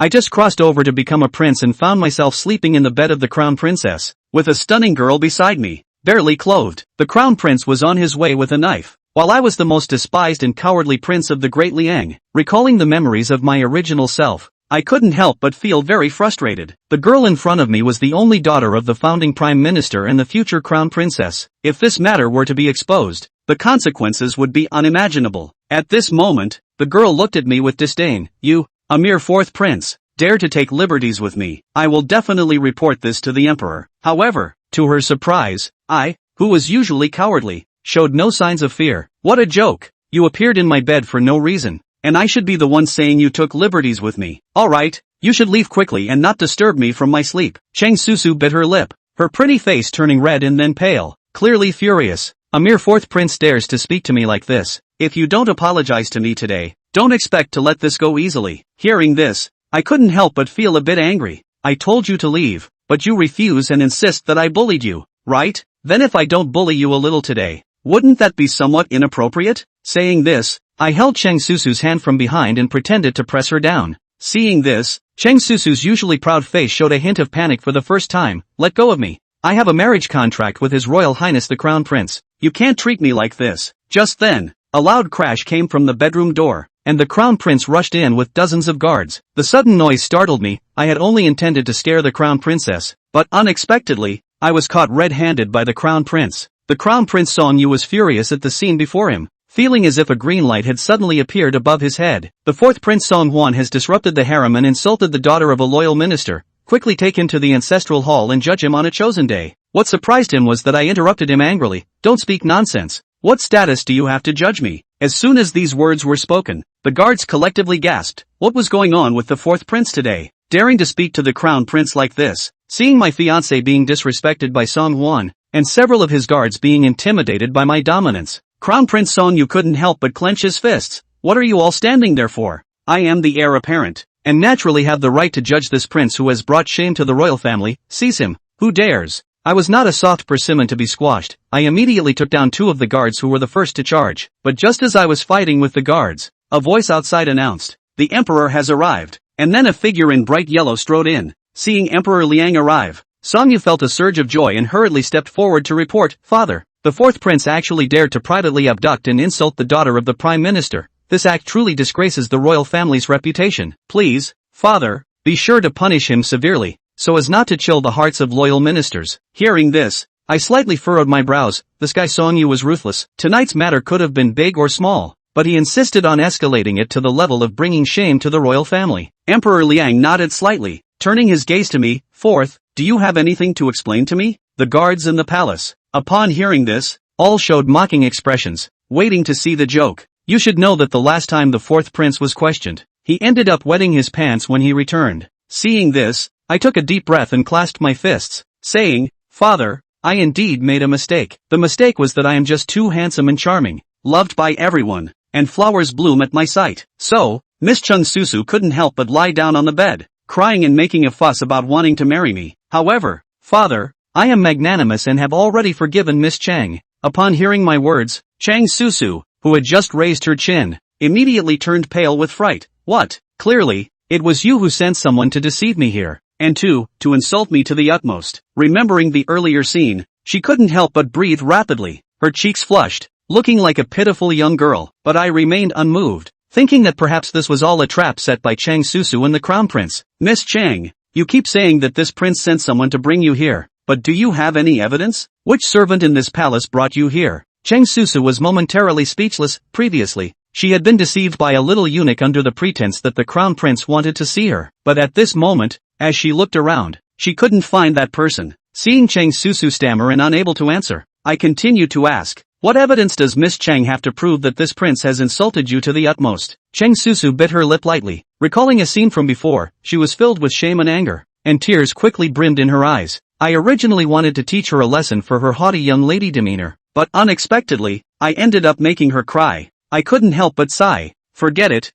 I just crossed over to become a prince and found myself sleeping in the bed of the crown princess, with a stunning girl beside me, barely clothed. The crown prince was on his way with a knife, while I was the most despised and cowardly prince of the great Liang. Recalling the memories of my original self, I couldn't help but feel very frustrated. The girl in front of me was the only daughter of the founding prime minister and the future crown princess. If this matter were to be exposed, the consequences would be unimaginable. At this moment, the girl looked at me with disdain. You, a mere fourth prince, dare to take liberties with me. I will definitely report this to the emperor. However, to her surprise, I, who was usually cowardly, showed no signs of fear. What a joke! You appeared in my bed for no reason, and I should be the one saying you took liberties with me. Alright, you should leave quickly and not disturb me from my sleep. Chang Susu bit her lip, her pretty face turning red and then pale, clearly furious. A mere fourth prince dares to speak to me like this. If you don't apologize to me today, don't expect to let this go easily. Hearing this, I couldn't help but feel a bit angry. I told you to leave, but you refuse and insist that I bullied you, right? Then if I don't bully you a little today, wouldn't that be somewhat inappropriate? Saying this, I held Chang Susu's hand from behind and pretended to press her down. Seeing this, Chang Susu's usually proud face showed a hint of panic for the first time. Let go of me. I have a marriage contract with His Royal Highness the Crown Prince. You can't treat me like this. Just then, a loud crash came from the bedroom door, and the Crown Prince rushed in with dozens of guards. The sudden noise startled me. I had only intended to scare the Crown Princess, but unexpectedly, I was caught red-handed by the Crown Prince. The Crown Prince Song Yu was furious at the scene before him, feeling as if a green light had suddenly appeared above his head. The fourth Prince Song Huan has disrupted the harem and insulted the daughter of a loyal minister. Quickly take him to the ancestral hall and judge him on a chosen day. What surprised him was that I interrupted him angrily. Don't speak nonsense. What status do you have to judge me? As soon as these words were spoken, the guards collectively gasped. What was going on with the fourth prince today? Daring to speak to the crown prince like this? Seeing my fiancé being disrespected by Song Huan, and several of his guards being intimidated by my dominance, Crown Prince Song Yu couldn't help but clench his fists. What are you all standing there for? I am the heir apparent, and naturally have the right to judge this prince who has brought shame to the royal family. Seize him. Who dares? I was not a soft persimmon to be squashed. I immediately took down two of the guards who were the first to charge. But just as I was fighting with the guards, a voice outside announced, "The emperor has arrived." And then a figure in bright yellow strode in. Seeing Emperor Liang arrive, Song Yu felt a surge of joy and hurriedly stepped forward to report, "Father, the fourth prince actually dared to privately abduct and insult the daughter of the prime minister. This act truly disgraces the royal family's reputation. Please, Father, be sure to punish him severely, so as not to chill the hearts of loyal ministers." Hearing this, I slightly furrowed my brows. This guy Song Yu was ruthless. Tonight's matter could have been big or small, but he insisted on escalating it to the level of bringing shame to the royal family. Emperor Liang nodded slightly, turning his gaze to me. "Fourth, do you have anything to explain to me?" The guards in the palace, upon hearing this, all showed mocking expressions, waiting to see the joke. You should know that the last time the fourth prince was questioned, he ended up wetting his pants when he returned. Seeing this, I took a deep breath and clasped my fists, saying, "Father, I indeed made a mistake. The mistake was that I am just too handsome and charming, loved by everyone, and flowers bloom at my sight." So, Miss Chung Susu couldn't help but lie down on the bed, crying and making a fuss about wanting to marry me. However, Father, I am magnanimous and have already forgiven Miss Chang. Upon hearing my words, Chang Susu, who had just raised her chin, immediately turned pale with fright. "What? Clearly, it was you who sent someone to deceive me here, and to insult me to the utmost." Remembering the earlier scene, she couldn't help but breathe rapidly, her cheeks flushed, looking like a pitiful young girl. But I remained unmoved, thinking that perhaps this was all a trap set by Chang Susu and the crown prince. "Miss Chang, you keep saying that this prince sent someone to bring you here, but do you have any evidence? Which servant in this palace brought you here?" Chang Susu was momentarily speechless. Previously, she had been deceived by a little eunuch under the pretense that the crown prince wanted to see her. But at this moment, as she looked around, she couldn't find that person. Seeing Chang Susu stammer and unable to answer, I continued to ask, "What evidence does Miss Chang have to prove that this prince has insulted you to the utmost?" Chang Susu bit her lip lightly. Recalling a scene from before, she was filled with shame and anger, and tears quickly brimmed in her eyes. I originally wanted to teach her a lesson for her haughty young lady demeanor, but unexpectedly, I ended up making her cry. I couldn't help but sigh. Forget it.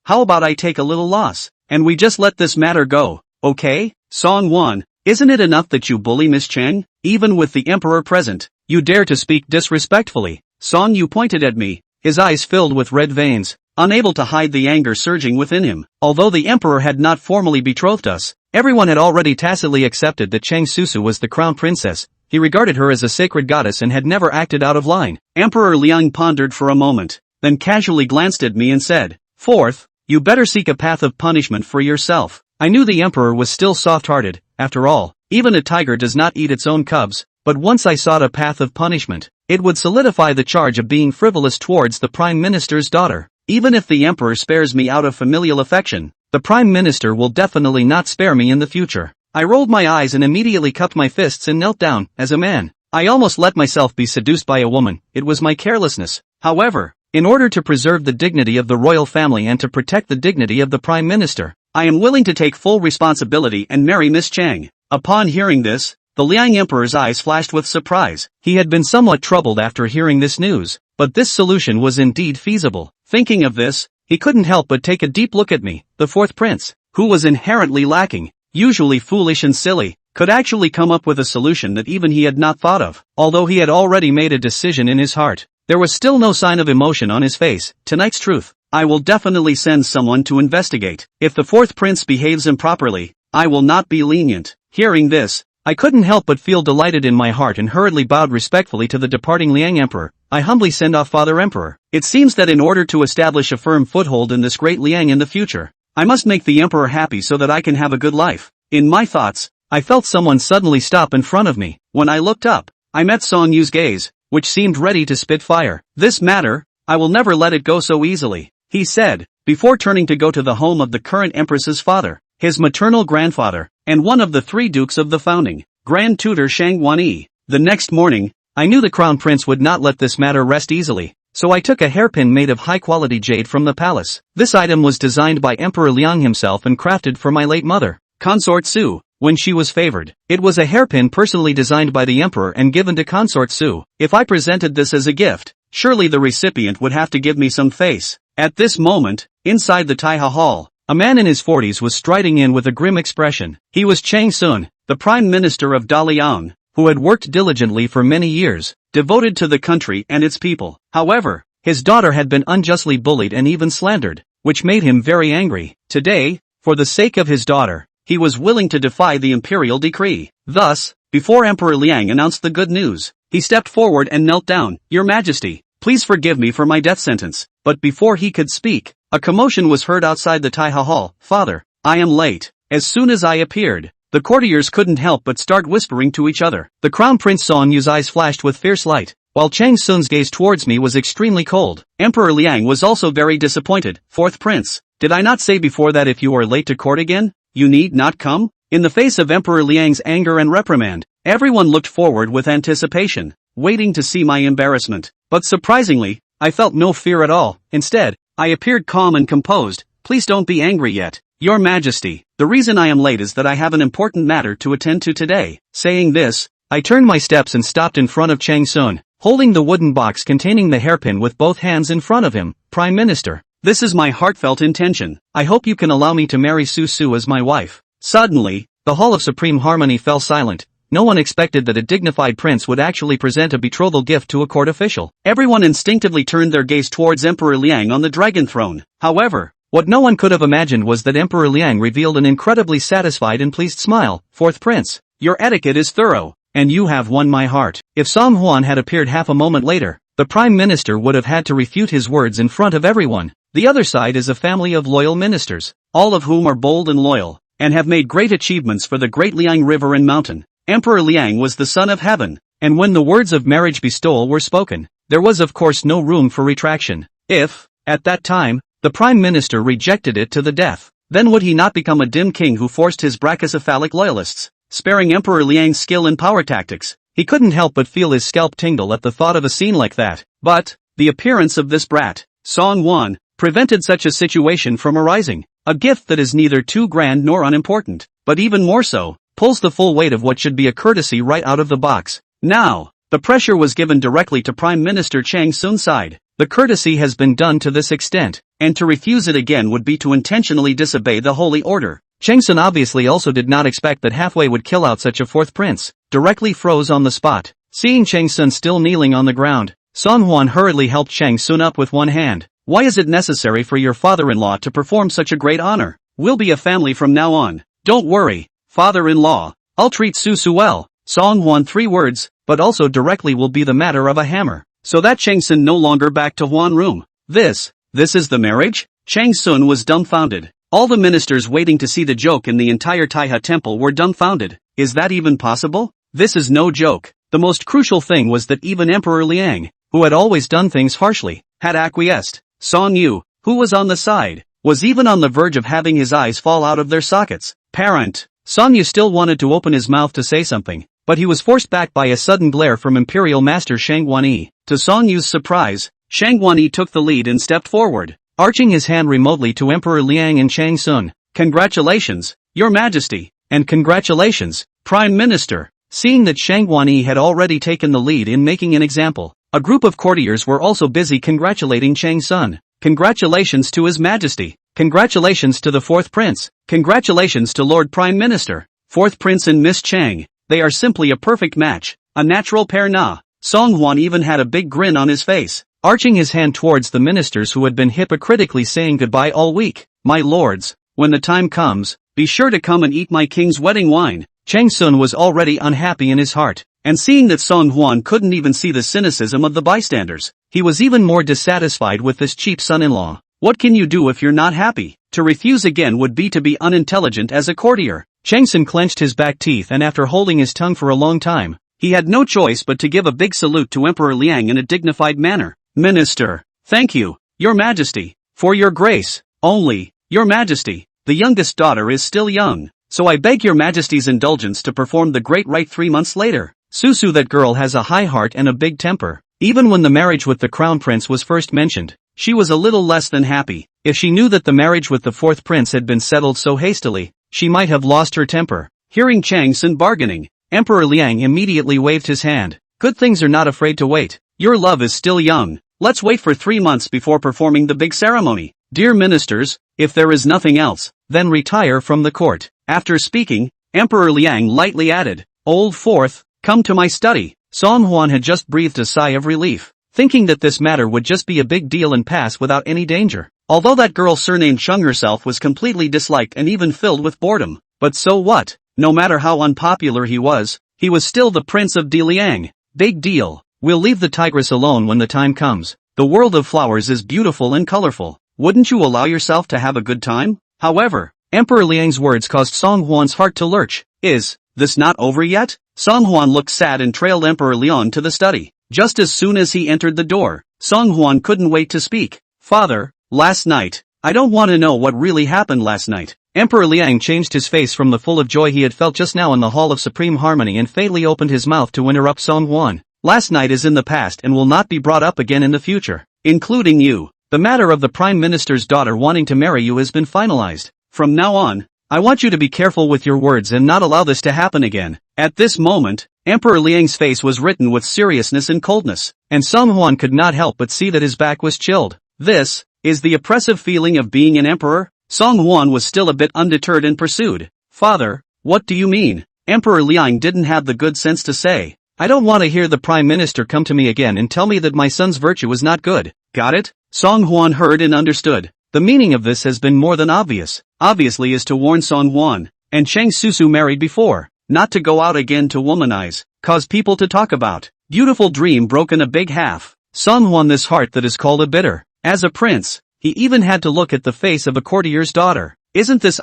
How about I take a little loss, and we just let this matter go, okay? Song Wan, isn't it enough that you bully Miss Chang? Even with the emperor present, you dare to speak disrespectfully. Song Yu pointed at me, his eyes filled with red veins. unable to hide the anger surging within him. Although the emperor had not formally betrothed us, everyone had already tacitly accepted that Chang Susu was the crown princess. He regarded her as a sacred goddess and had never acted out of line. Emperor Liang pondered for a moment, then casually glanced at me and said, "Fourth, you better seek a path of punishment for yourself." I knew the emperor was still soft-hearted. After all, even a tiger does not eat its own cubs. But once I sought a path of punishment, it would solidify the charge of being frivolous towards the prime minister's daughter. Even if the emperor spares me out of familial affection, the prime minister will definitely not spare me in the future. I rolled my eyes and immediately cupped my fists and knelt down. As a man, I almost let myself be seduced by a woman. It was my carelessness. However, in order to preserve the dignity of the royal family and to protect the dignity of the prime minister, I am willing to take full responsibility and marry Miss Chang. Upon hearing this, the Liang emperor's eyes flashed with surprise. He had been somewhat troubled after hearing this news, but this solution was indeed feasible. Thinking of this, he couldn't help but take a deep look at me. The fourth prince, who was inherently lacking, usually foolish and silly, could actually come up with a solution that even he had not thought of. Although he had already made a decision in his heart, there was still no sign of emotion on his face. Tonight's truth, I will definitely send someone to investigate. If the fourth prince behaves improperly, I will not be lenient. Hearing this, I couldn't help but feel delighted in my heart and hurriedly bowed respectfully to the departing Liang emperor. I humbly send off Father Emperor. It seems that in order to establish a firm foothold in this great Liang in the future, I must make the emperor happy so that I can have a good life. In my thoughts, I felt someone suddenly stop in front of me. When I looked up, I met Song Yu's gaze, which seemed ready to spit fire. "This matter, I will never let it go so easily," he said, before turning to go to the home of the current empress's father, his maternal grandfather, and one of the three dukes of the founding, Grand Tutor Shang Wanyi. The next morning, I knew the crown prince would not let this matter rest easily, so I took a hairpin made of high-quality jade from the palace. This item was designed by Emperor Liang himself and crafted for my late mother, Consort Su, when she was favored. It was a hairpin personally designed by the emperor and given to Consort Su. If I presented this as a gift, surely the recipient would have to give me some face. At this moment, inside the Taiha Hall, a man in his 40s was striding in with a grim expression. He was Chang Sun, the prime minister of Daliang, who had worked diligently for many years, devoted to the country and its people. However, his daughter had been unjustly bullied and even slandered, which made him very angry. Today, for the sake of his daughter, he was willing to defy the imperial decree. Thus, before Emperor Liang announced the good news, he stepped forward and knelt down. "Your Majesty, please forgive me for my death sentence." But before he could speak, a commotion was heard outside the Taiha Hall. "Father, I am late." As soon as I appeared, the courtiers couldn't help but start whispering to each other. The crown prince Song Yu's eyes flashed with fierce light, while Chang Sun's gaze towards me was extremely cold. Emperor Liang was also very disappointed. "Fourth prince, did I not say before that if you are late to court again, you need not come?" In the face of Emperor Liang's anger and reprimand, everyone looked forward with anticipation, waiting to see my embarrassment. But surprisingly, I felt no fear at all. Instead, I appeared calm and composed. "Please don't be angry yet, Your Majesty. The reason I am late is that I have an important matter to attend to today." Saying this, I turned my steps and stopped in front of Chang Sun, holding the wooden box containing the hairpin with both hands in front of him. "Prime Minister, this is my heartfelt intention. I hope you can allow me to marry Su Su as my wife." Suddenly, the Hall of Supreme Harmony fell silent. No one expected that a dignified prince would actually present a betrothal gift to a court official. Everyone instinctively turned their gaze towards Emperor Liang on the dragon throne. However, what no one could have imagined was that Emperor Liang revealed an incredibly satisfied and pleased smile. "Fourth prince, your etiquette is thorough, and you have won my heart." If Song Huan had appeared half a moment later, the prime minister would have had to refute his words in front of everyone. The other side is a family of loyal ministers, all of whom are bold and loyal, and have made great achievements for the great Liang River and mountain. Emperor Liang was the son of heaven, and when the words of marriage bestowal were spoken, there was of course no room for retraction. If, at that time, the prime minister rejected it to the death, then would he not become a dim king who forced his brachycephalic loyalists? Sparing Emperor Liang's skill in power tactics, he couldn't help but feel his scalp tingle at the thought of a scene like that. But, the appearance of this brat, Song Wan, prevented such a situation from arising. A gift that is neither too grand nor unimportant, but even more so, pulls the full weight of what should be a courtesy right out of the box. Now, the pressure was given directly to Prime Minister Chang Sun's side. The courtesy has been done to this extent, and to refuse it again would be to intentionally disobey the holy order. Chang Sun obviously also did not expect that halfway would kill out such a fourth prince, directly froze on the spot. Seeing Chang Sun still kneeling on the ground, Song Huan hurriedly helped Chang Sun up with one hand. Why is it necessary for your father-in-law to perform such a great honor? We'll be a family from now on. Don't worry, father-in-law. I'll treat Susu well. Song Hwan 3 words, but also directly will be the matter of a hammer. So that Chang Sun no longer back to Hwan room. This is the marriage? Chang Sun was dumbfounded. All the ministers waiting to see the joke in the entire Taiha temple were dumbfounded. Is that even possible? This is no joke. The most crucial thing was that even Emperor Liang, who had always done things harshly, had acquiesced. Song Yu, who was on the side, was even on the verge of having his eyes fall out of their sockets. Parent. Song Yu still wanted to open his mouth to say something, but he was forced back by a sudden glare from Imperial Master Shang Guanyi. To Song Yu's surprise, Shang Guanyi took the lead and stepped forward, arching his hand remotely to Emperor Liang and Chang Sun. Congratulations, Your Majesty, and congratulations, Prime Minister. Seeing that Shang Guanyi had already taken the lead in making an example, a group of courtiers were also busy congratulating Chang Sun. Congratulations to His Majesty. Congratulations to the 4th Prince. Congratulations to Lord Prime Minister. 4th Prince and Miss Chang. They are simply a perfect match. A natural pair na. Song Hwan even had a big grin on his face, arching his hand towards the ministers who had been hypocritically saying goodbye all week. My lords, when the time comes, be sure to come and eat my king's wedding wine. Chang Sun was already unhappy in his heart, and seeing that Song Hwan couldn't even see the cynicism of the bystanders, he was even more dissatisfied with this cheap son-in-law. What can you do if you're not happy? To refuse again would be to be unintelligent as a courtier. Chang Sun clenched his back teeth, and after holding his tongue for a long time, he had no choice but to give a big salute to Emperor Liang in a dignified manner. Minister, thank you, Your Majesty, for your grace. Only, Your Majesty, the youngest daughter is still young, so I beg Your Majesty's indulgence to perform the great rite 3 months later. Susu, that girl has a high heart and a big temper. Even when the marriage with the crown prince was first mentioned, she was a little less than happy. If she knew that the marriage with the 4th prince had been settled so hastily, she might have lost her temper. Hearing Chang Sun bargaining, Emperor Liang immediately waved his hand. Good things are not afraid to wait. Your love is still young. Let's wait for 3 months before performing the big ceremony. Dear ministers, if there is nothing else, then retire from the court. After speaking, Emperor Liang lightly added, Old 4th, come to my study. Song Hwan had just breathed a sigh of relief, thinking that this matter would just be a big deal and pass without any danger. Although that girl surnamed Chung herself was completely disliked and even filled with boredom. But so what? No matter how unpopular he was still the Prince of Diliang. Big deal. We'll leave the tigress alone when the time comes. The world of flowers is beautiful and colorful. Wouldn't you allow yourself to have a good time? However, Emperor Liang's words caused Song Hwan's heart to lurch. Is this not over yet? Song Hwan looked sad and trailed Emperor Liang to the study. Just as soon as he entered the door, Song Hwan couldn't wait to speak. Father, last night, I don't want to know what really happened last night. Emperor Liang changed his face from the full of joy he had felt just now in the Hall of Supreme Harmony and fatally opened his mouth to interrupt Song Hwan. Last night is in the past and will not be brought up again in the future, including you. The matter of the Prime Minister's daughter wanting to marry you has been finalized. From now on, I want you to be careful with your words and not allow this to happen again. At this moment, Emperor Liang's face was written with seriousness and coldness, and Song Hwan could not help but see that his back was chilled. This is the oppressive feeling of being an emperor? Song Hwan was still a bit undeterred and pursued. Father, what do you mean? Emperor Liang didn't have the good sense to say, I don't want to hear the Prime Minister come to me again and tell me that my son's virtue is not good. Got it? Song Hwan heard and understood. The meaning of this has been more than obvious. Obviously is to warn Song Hwan and Chang Susu married before, not to go out again to womanize, cause people to talk about. Beautiful dream broken a big half. Song Hwan, this heart that is called a bitter. As a prince, he even had to look at the face of a courtier's daughter. Isn't this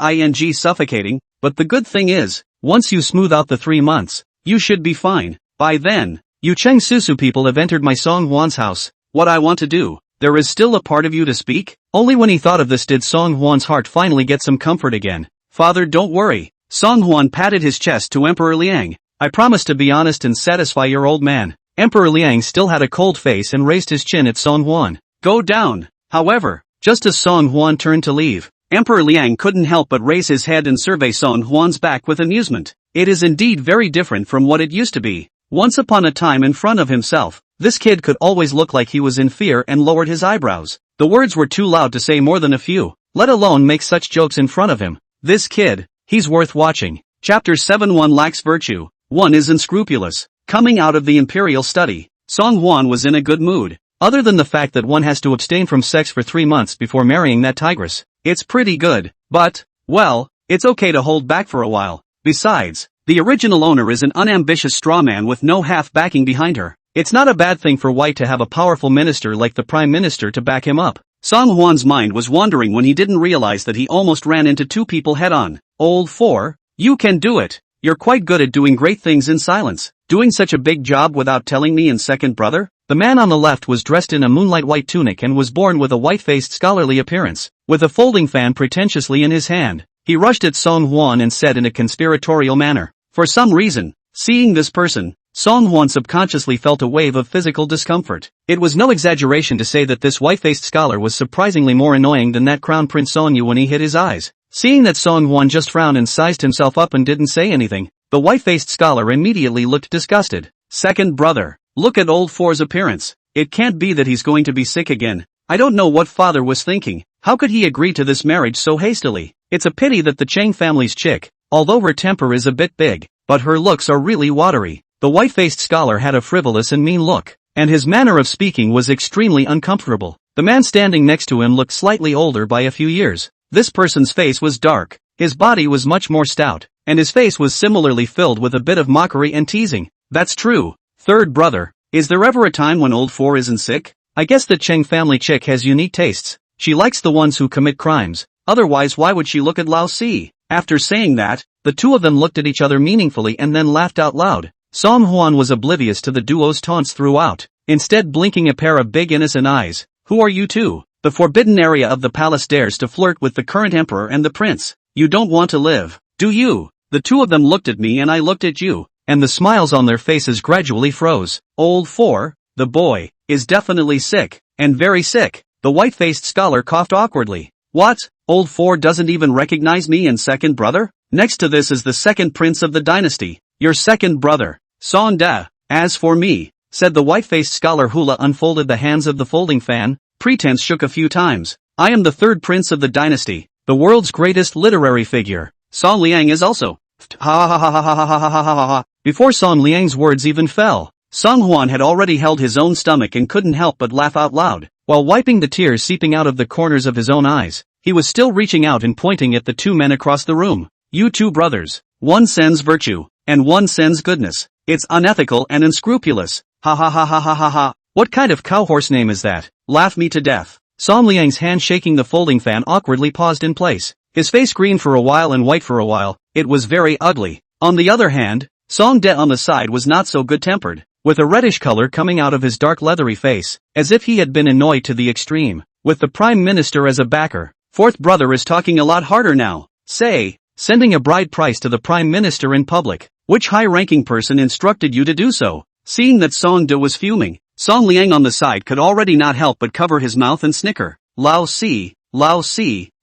suffocating? But the good thing is, once you smooth out the 3 months, you should be fine. By then, you Chang Susu people have entered my Song Hwan's house. What I want to do, there is still a part of you to speak? Only when he thought of this did Song Hwan's heart finally get some comfort again. Father, don't worry. Song Hwan patted his chest to Emperor Liang. I promise to be honest and satisfy your old man. Emperor Liang still had a cold face and raised his chin at Song Hwan. Go down. However, just as Song Hwan turned to leave, Emperor Liang couldn't help but raise his head and survey Song Hwan's back with amusement. It is indeed very different from what it used to be. Once upon a time in front of himself, this kid could always look like he was in fear and lowered his eyebrows. The words were too loud to say more than a few, let alone make such jokes in front of him. This kid, he's worth watching. Chapter 7. 1 lacks virtue, 1 is unscrupulous. Coming out of the imperial study, Song Hwan was in a good mood. Other than the fact that one has to abstain from sex for 3 months before marrying that tigress. It's pretty good, but, well, it's okay to hold back for a while. Besides, the original owner is an unambitious strawman with no half backing behind her. It's not a bad thing for White to have a powerful minister like the Prime Minister to back him up. Song Hwan's mind was wandering when he didn't realize that he almost ran into 2 people head-on. Old 4, you can do it. You're quite good at doing great things in silence. Doing such a big job without telling me in second, brother? The man on the left was dressed in a moonlight white tunic and was born with a white-faced scholarly appearance, with a folding fan pretentiously in his hand. He rushed at Song Hwan and said in a conspiratorial manner. For some reason, seeing this person, Song Hwan subconsciously felt a wave of physical discomfort. It was no exaggeration to say that this white-faced scholar was surprisingly more annoying than that Crown Prince Sonyu when he hit his eyes. Seeing that Song Hwan just frowned and sized himself up and didn't say anything, the white-faced scholar immediately looked disgusted. Second, brother, look at old 4's appearance. It can't be that he's going to be sick again. I don't know what father was thinking. How could he agree to this marriage so hastily? It's a pity that the Chang family's chick, although her temper is a bit big, but her looks are really watery. The white-faced scholar had a frivolous and mean look, and his manner of speaking was extremely uncomfortable. The man standing next to him looked slightly older by a few years. This person's face was dark, his body was much more stout, and his face was similarly filled with a bit of mockery and teasing. That's true. Third, brother, is there ever a time when old 4 isn't sick? I guess the Cheng family chick has unique tastes. She likes the ones who commit crimes, otherwise why would she look at Lao Si? After saying that, the 2 of them looked at each other meaningfully and then laughed out loud. Song Hwan was oblivious to the duo's taunts throughout, instead blinking a pair of big innocent eyes. Who are you 2? The forbidden area of the palace dares to flirt with the current emperor and the prince. You don't want to live, do you? The 2 of them looked at me and I looked at you, and the smiles on their faces gradually froze. Old 4, the boy, is definitely sick, and very sick. The white-faced scholar coughed awkwardly. What? Old 4 doesn't even recognize me in second, brother? Next to this is the second prince of the dynasty. Your second brother, Song Da. As for me, said the white-faced scholar. Hula unfolded the hands of the folding fan. Pretense shook a few times. I am the third prince of the dynasty, the world's greatest literary figure. Song Liang is also. Ha ha ha ha ha ha ha ha ha ha ha. Before Song Liang's words even fell, Song Hwan had already held his own stomach and couldn't help but laugh out loud. While wiping the tears seeping out of the corners of his own eyes, he was still reaching out and pointing at the 2 men across the room. You 2 brothers. One sends virtue, and one sends goodness. It's unethical and unscrupulous. Ha ha ha ha ha ha ha. What kind of cowhorse name is that? Laugh me to death. Song Liang's hand shaking the folding fan awkwardly paused in place. His face green for a while and white for a while. It was very ugly. On the other hand, Song De on the side was not so good-tempered, with a reddish color coming out of his dark leathery face, as if he had been annoyed to the extreme. With the Prime Minister as a backer, fourth brother is talking a lot harder now. Say, sending a bride price to the Prime Minister in public. Which high-ranking person instructed you to do so? Seeing that Song De was fuming, Song Liang on the side could already not help but cover his mouth and snicker. Lao Si,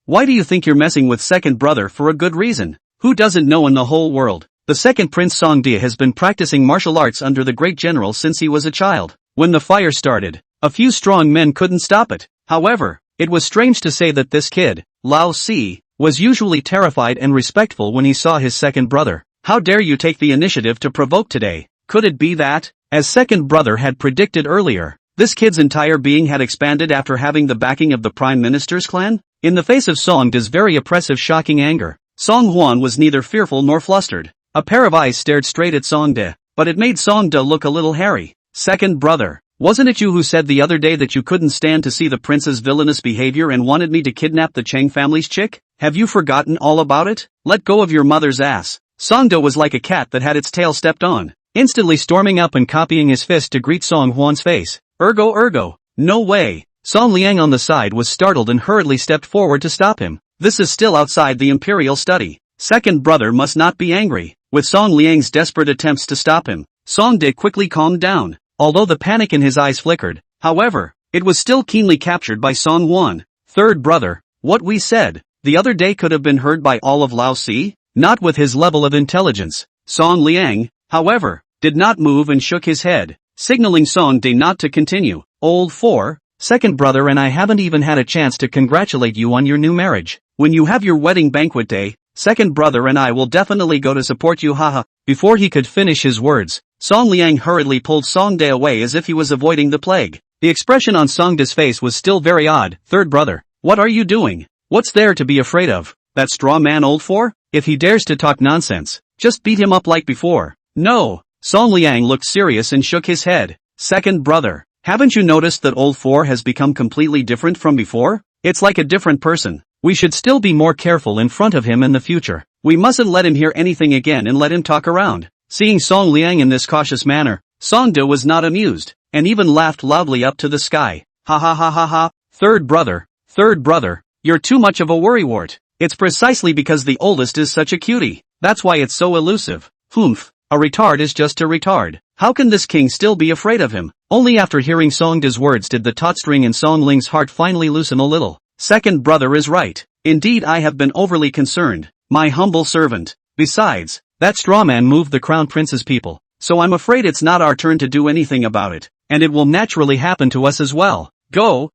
why do you think you're messing with second brother? For a good reason. Who doesn't know in the whole world? The second Prince Song De has been practicing martial arts under the great general since he was a child. When the fire started, a few strong men couldn't stop it. However, it was strange to say that this kid, Lao Si, was usually terrified and respectful when he saw his second brother. How dare you take the initiative to provoke today? Could it be that, as second brother had predicted earlier, this kid's entire being had expanded after having the backing of the Prime Minister's clan? In the face of Song De's very oppressive shocking anger, Song Hwan was neither fearful nor flustered. A pair of eyes stared straight at Song De, but it made Song De look a little hairy. Second brother, wasn't it you who said the other day that you couldn't stand to see the prince's villainous behavior and wanted me to kidnap the Cheng family's chick? Have you forgotten all about it? Let go of your mother's ass. Song De was like a cat that had its tail stepped on, instantly storming up and copying his fist to greet Song Hwan's face. Ergo, no way. Song Liang on the side was startled and hurriedly stepped forward to stop him. This is still outside the imperial study. Second brother must not be angry. With Song Liang's desperate attempts to stop him, Song De quickly calmed down, although the panic in his eyes flickered. However, it was still keenly captured by Song Hwan. Third brother, what we said the other day could have been heard by all of Lao Si? Not with his level of intelligence. Song Liang, however, did not move and shook his head, signaling Song De not to continue. Old 4, second brother, and I haven't even had a chance to congratulate you on your new marriage. When you have your wedding banquet day, second brother and I will definitely go to support you, haha. Before he could finish his words, Song Liang hurriedly pulled Song De away as if he was avoiding the plague. The expression on Songda's face was still very odd. Third brother, what are you doing? What's there to be afraid of? That straw man old four? If he dares to talk nonsense, just beat him up like before. No. Song Liang looked serious and shook his head. Second brother, haven't you noticed that old four has become completely different from before? It's like a different person. We should still be more careful in front of him in the future. We mustn't let him hear anything again and let him talk around. Seeing Song Liang in this cautious manner, Songda was not amused, and even laughed loudly up to the sky. Ha ha ha ha ha. Third brother, you're too much of a worrywart. It's precisely because the oldest is such a cutie. That's why it's so elusive. Humph, a retard is just a retard. How can this king still be afraid of him? Only after hearing Songda's words did the taut string in Song Ling's heart finally loosen a little. Second brother is right. Indeed, I have been overly concerned. My humble servant. Besides, that straw man moved the crown prince's people, so I'm afraid it's not our turn to do anything about it, and it will naturally happen to us as well. Go,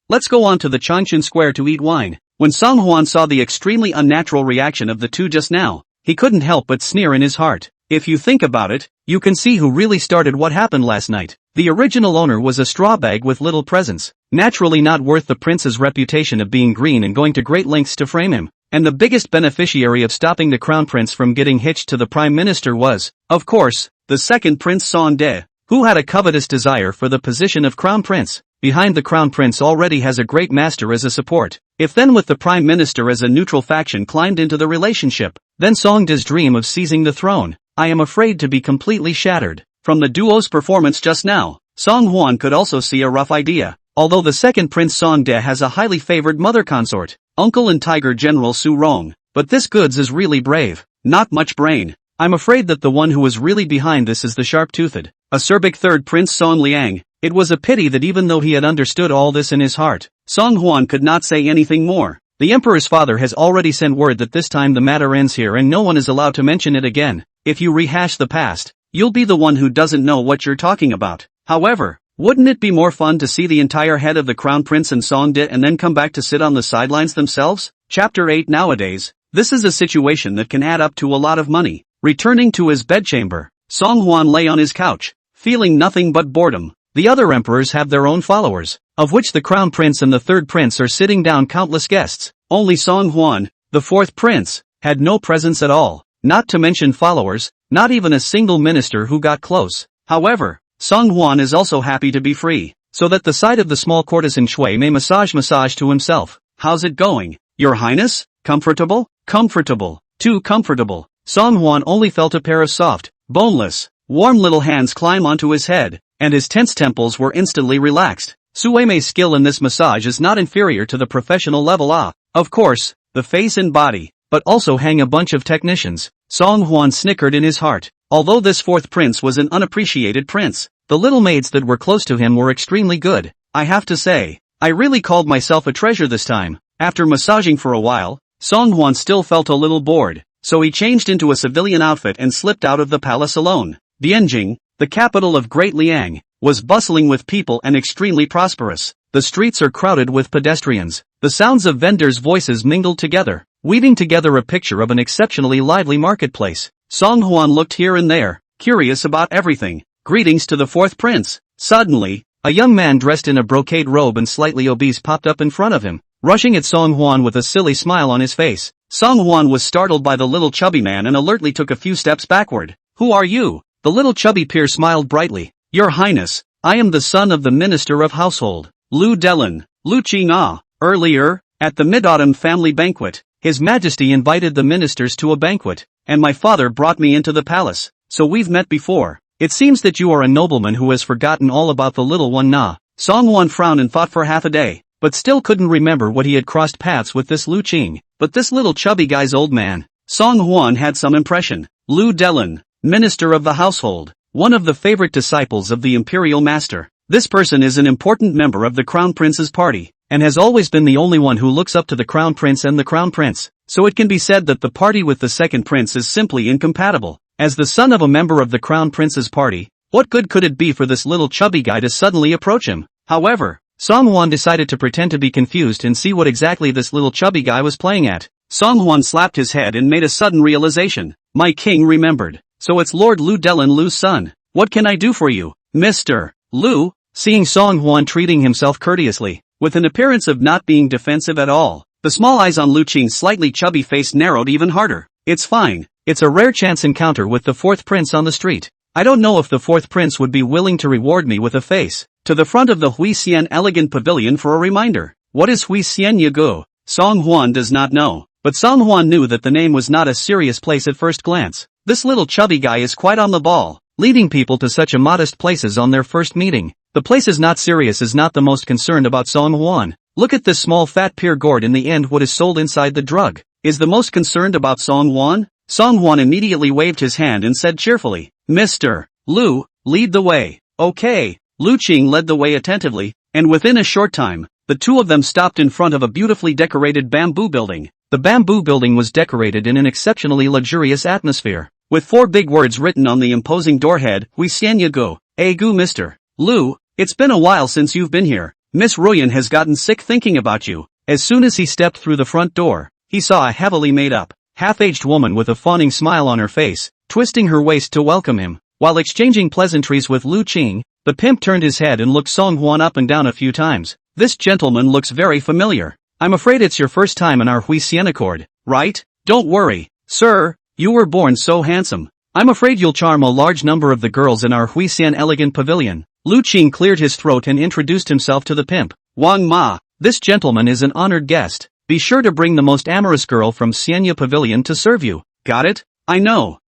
let's go on to the Changshan Square to eat wine. When Song Huan saw the extremely unnatural reaction of the two just now, he couldn't help but sneer in his heart. If you think about it, you can see who really started what happened last night. The original owner was a straw bag with little presence, naturally not worth the prince's reputation of being green and going to great lengths to frame him. And the biggest beneficiary of stopping the crown prince from getting hitched to the prime minister was, of course, the second Prince Songde, who had a covetous desire for the position of crown prince. Behind the crown prince already has a great master as a support. If then with the prime minister as a neutral faction climbed into the relationship, then Songde's dream of seizing the throne, I am afraid to be completely shattered. From the duo's performance just now, Song Huan could also see a rough idea. Although the second Prince Songde has a highly favored mother consort, uncle and tiger general Su Rong, but this goods is really brave, not much brain. I'm afraid that the one who is really behind this is the sharp-toothed, acerbic third Prince Song Liang. It was a pity that even though he had understood all this in his heart, Song Huan could not say anything more. The emperor's father has already sent word that this time the matter ends here and no one is allowed to mention it again. If you rehash the past, you'll be the one who doesn't know what you're talking about. However, wouldn't it be more fun to see the entire head of the crown prince and Songde and then come back to sit on the sidelines themselves? Chapter 8. Nowadays, this is a situation that can add up to a lot of money. Returning to his bedchamber, Song Huan lay on his couch, feeling nothing but boredom. The other emperors have their own followers, of which the crown prince and the third prince are sitting down countless guests. Only Song Huan, the fourth prince, had no presence at all, not to mention followers, not even a single minister who got close. However, Song Huan is also happy to be free, so that the sight of the small courtesan Shui may massage to himself. How's it going, Your Highness? Comfortable? Comfortable. Too comfortable. Song Huan only felt a pair of soft, boneless, warm little hands climb onto his head, and his tense temples were instantly relaxed. Sui Mei's skill in this massage is not inferior to the professional level. Of course, the face and body, but also hang a bunch of technicians. Song Huan snickered in his heart. Although this fourth prince was an unappreciated prince, the little maids that were close to him were extremely good. I have to say, I really called myself a treasure this time. After massaging for a while, Song Huan still felt a little bored, so he changed into a civilian outfit and slipped out of the palace alone. Dianjing, the capital of Great Liang, was bustling with people and extremely prosperous. The streets are crowded with pedestrians. The sounds of vendors' voices mingled together, weaving together a picture of an exceptionally lively marketplace. Song Huan looked here and there, curious about everything. Greetings to the fourth prince. Suddenly, a young man dressed in a brocade robe and slightly obese popped up in front of him, rushing at Song Huan with a silly smile on his face. Song Huan was startled by the little chubby man and alertly took a few steps backward. Who are you? The little chubby peer smiled brightly. Your Highness, I am the son of the Minister of Household, Lu Delin, Lu Qing'a. Earlier, at the Mid-Autumn family banquet, His Majesty invited the ministers to a banquet, and my father brought me into the palace, so we've met before. It seems that you are a nobleman who has forgotten all about the little one na. Song Huan frowned and thought for half a day, but still couldn't remember what he had crossed paths with this Lu Qing. But this little chubby guy's old man. Song Huan had some impression. Lu Delin, Minister of the Household, one of the favorite disciples of the Imperial Master. This person is an important member of the Crown Prince's party, and has always been the only one who looks up to the Crown Prince and the Crown Prince. So it can be said that the party with the second prince is simply incompatible. As the son of a member of the Crown Prince's party, what good could it be for this little chubby guy to suddenly approach him? However, Song Huan decided to pretend to be confused and see what exactly this little chubby guy was playing at. Song Huan slapped his head and made a sudden realization. My king remembered. So it's Lord Lu Delin Lu's son. What can I do for you, Mr. Lu? seeing Song Hwan treating himself courteously, with an appearance of not being defensive at all. The small eyes on Lu Qing's slightly chubby face narrowed even harder. It's fine. It's a rare chance encounter with the fourth prince on the street. I don't know if the fourth prince would be willing to reward me with a face to the front of the Hui Xian Elegant Pavilion for a reminder. What is Hui Xian Yagu? Song Hwan does not know. But Song Hwan knew that the name was not a serious place at first glance. This little chubby guy is quite on the ball, leading people to such immodest places on their first meeting. The place is not serious is not the most concerned about Song Hwan. Look at this small fat peer gourd in the end what is sold inside the drug. Is the most concerned about Song Hwan? Song Hwan immediately waved his hand and said cheerfully, Mr. Lu, lead the way. Okay. Lu Qing led the way attentively, and within a short time, the two of them stopped in front of a beautifully decorated bamboo building. The bamboo building was decorated in an exceptionally luxurious atmosphere, with 4 big words written on the imposing doorhead, Hui Xian Yagu. Gu Mr. Lu, it's been a while since you've been here. Miss Ruyan has gotten sick thinking about you. As soon as he stepped through the front door, he saw a heavily made-up, half-aged woman with a fawning smile on her face, twisting her waist to welcome him. While exchanging pleasantries with Lu Qing, the pimp turned his head and looked Song Hwan up and down a few times. This gentleman looks very familiar. I'm afraid it's your first time in our Hui Xian Accord, right? Don't worry, sir, you were born so handsome. I'm afraid you'll charm a large number of the girls in our Hui Xian Elegant Pavilion. Lu Qing cleared his throat and introduced himself to the pimp. Wang Ma, this gentleman is an honored guest. Be sure to bring the most amorous girl from Xianya Pavilion to serve you. Got it? I know.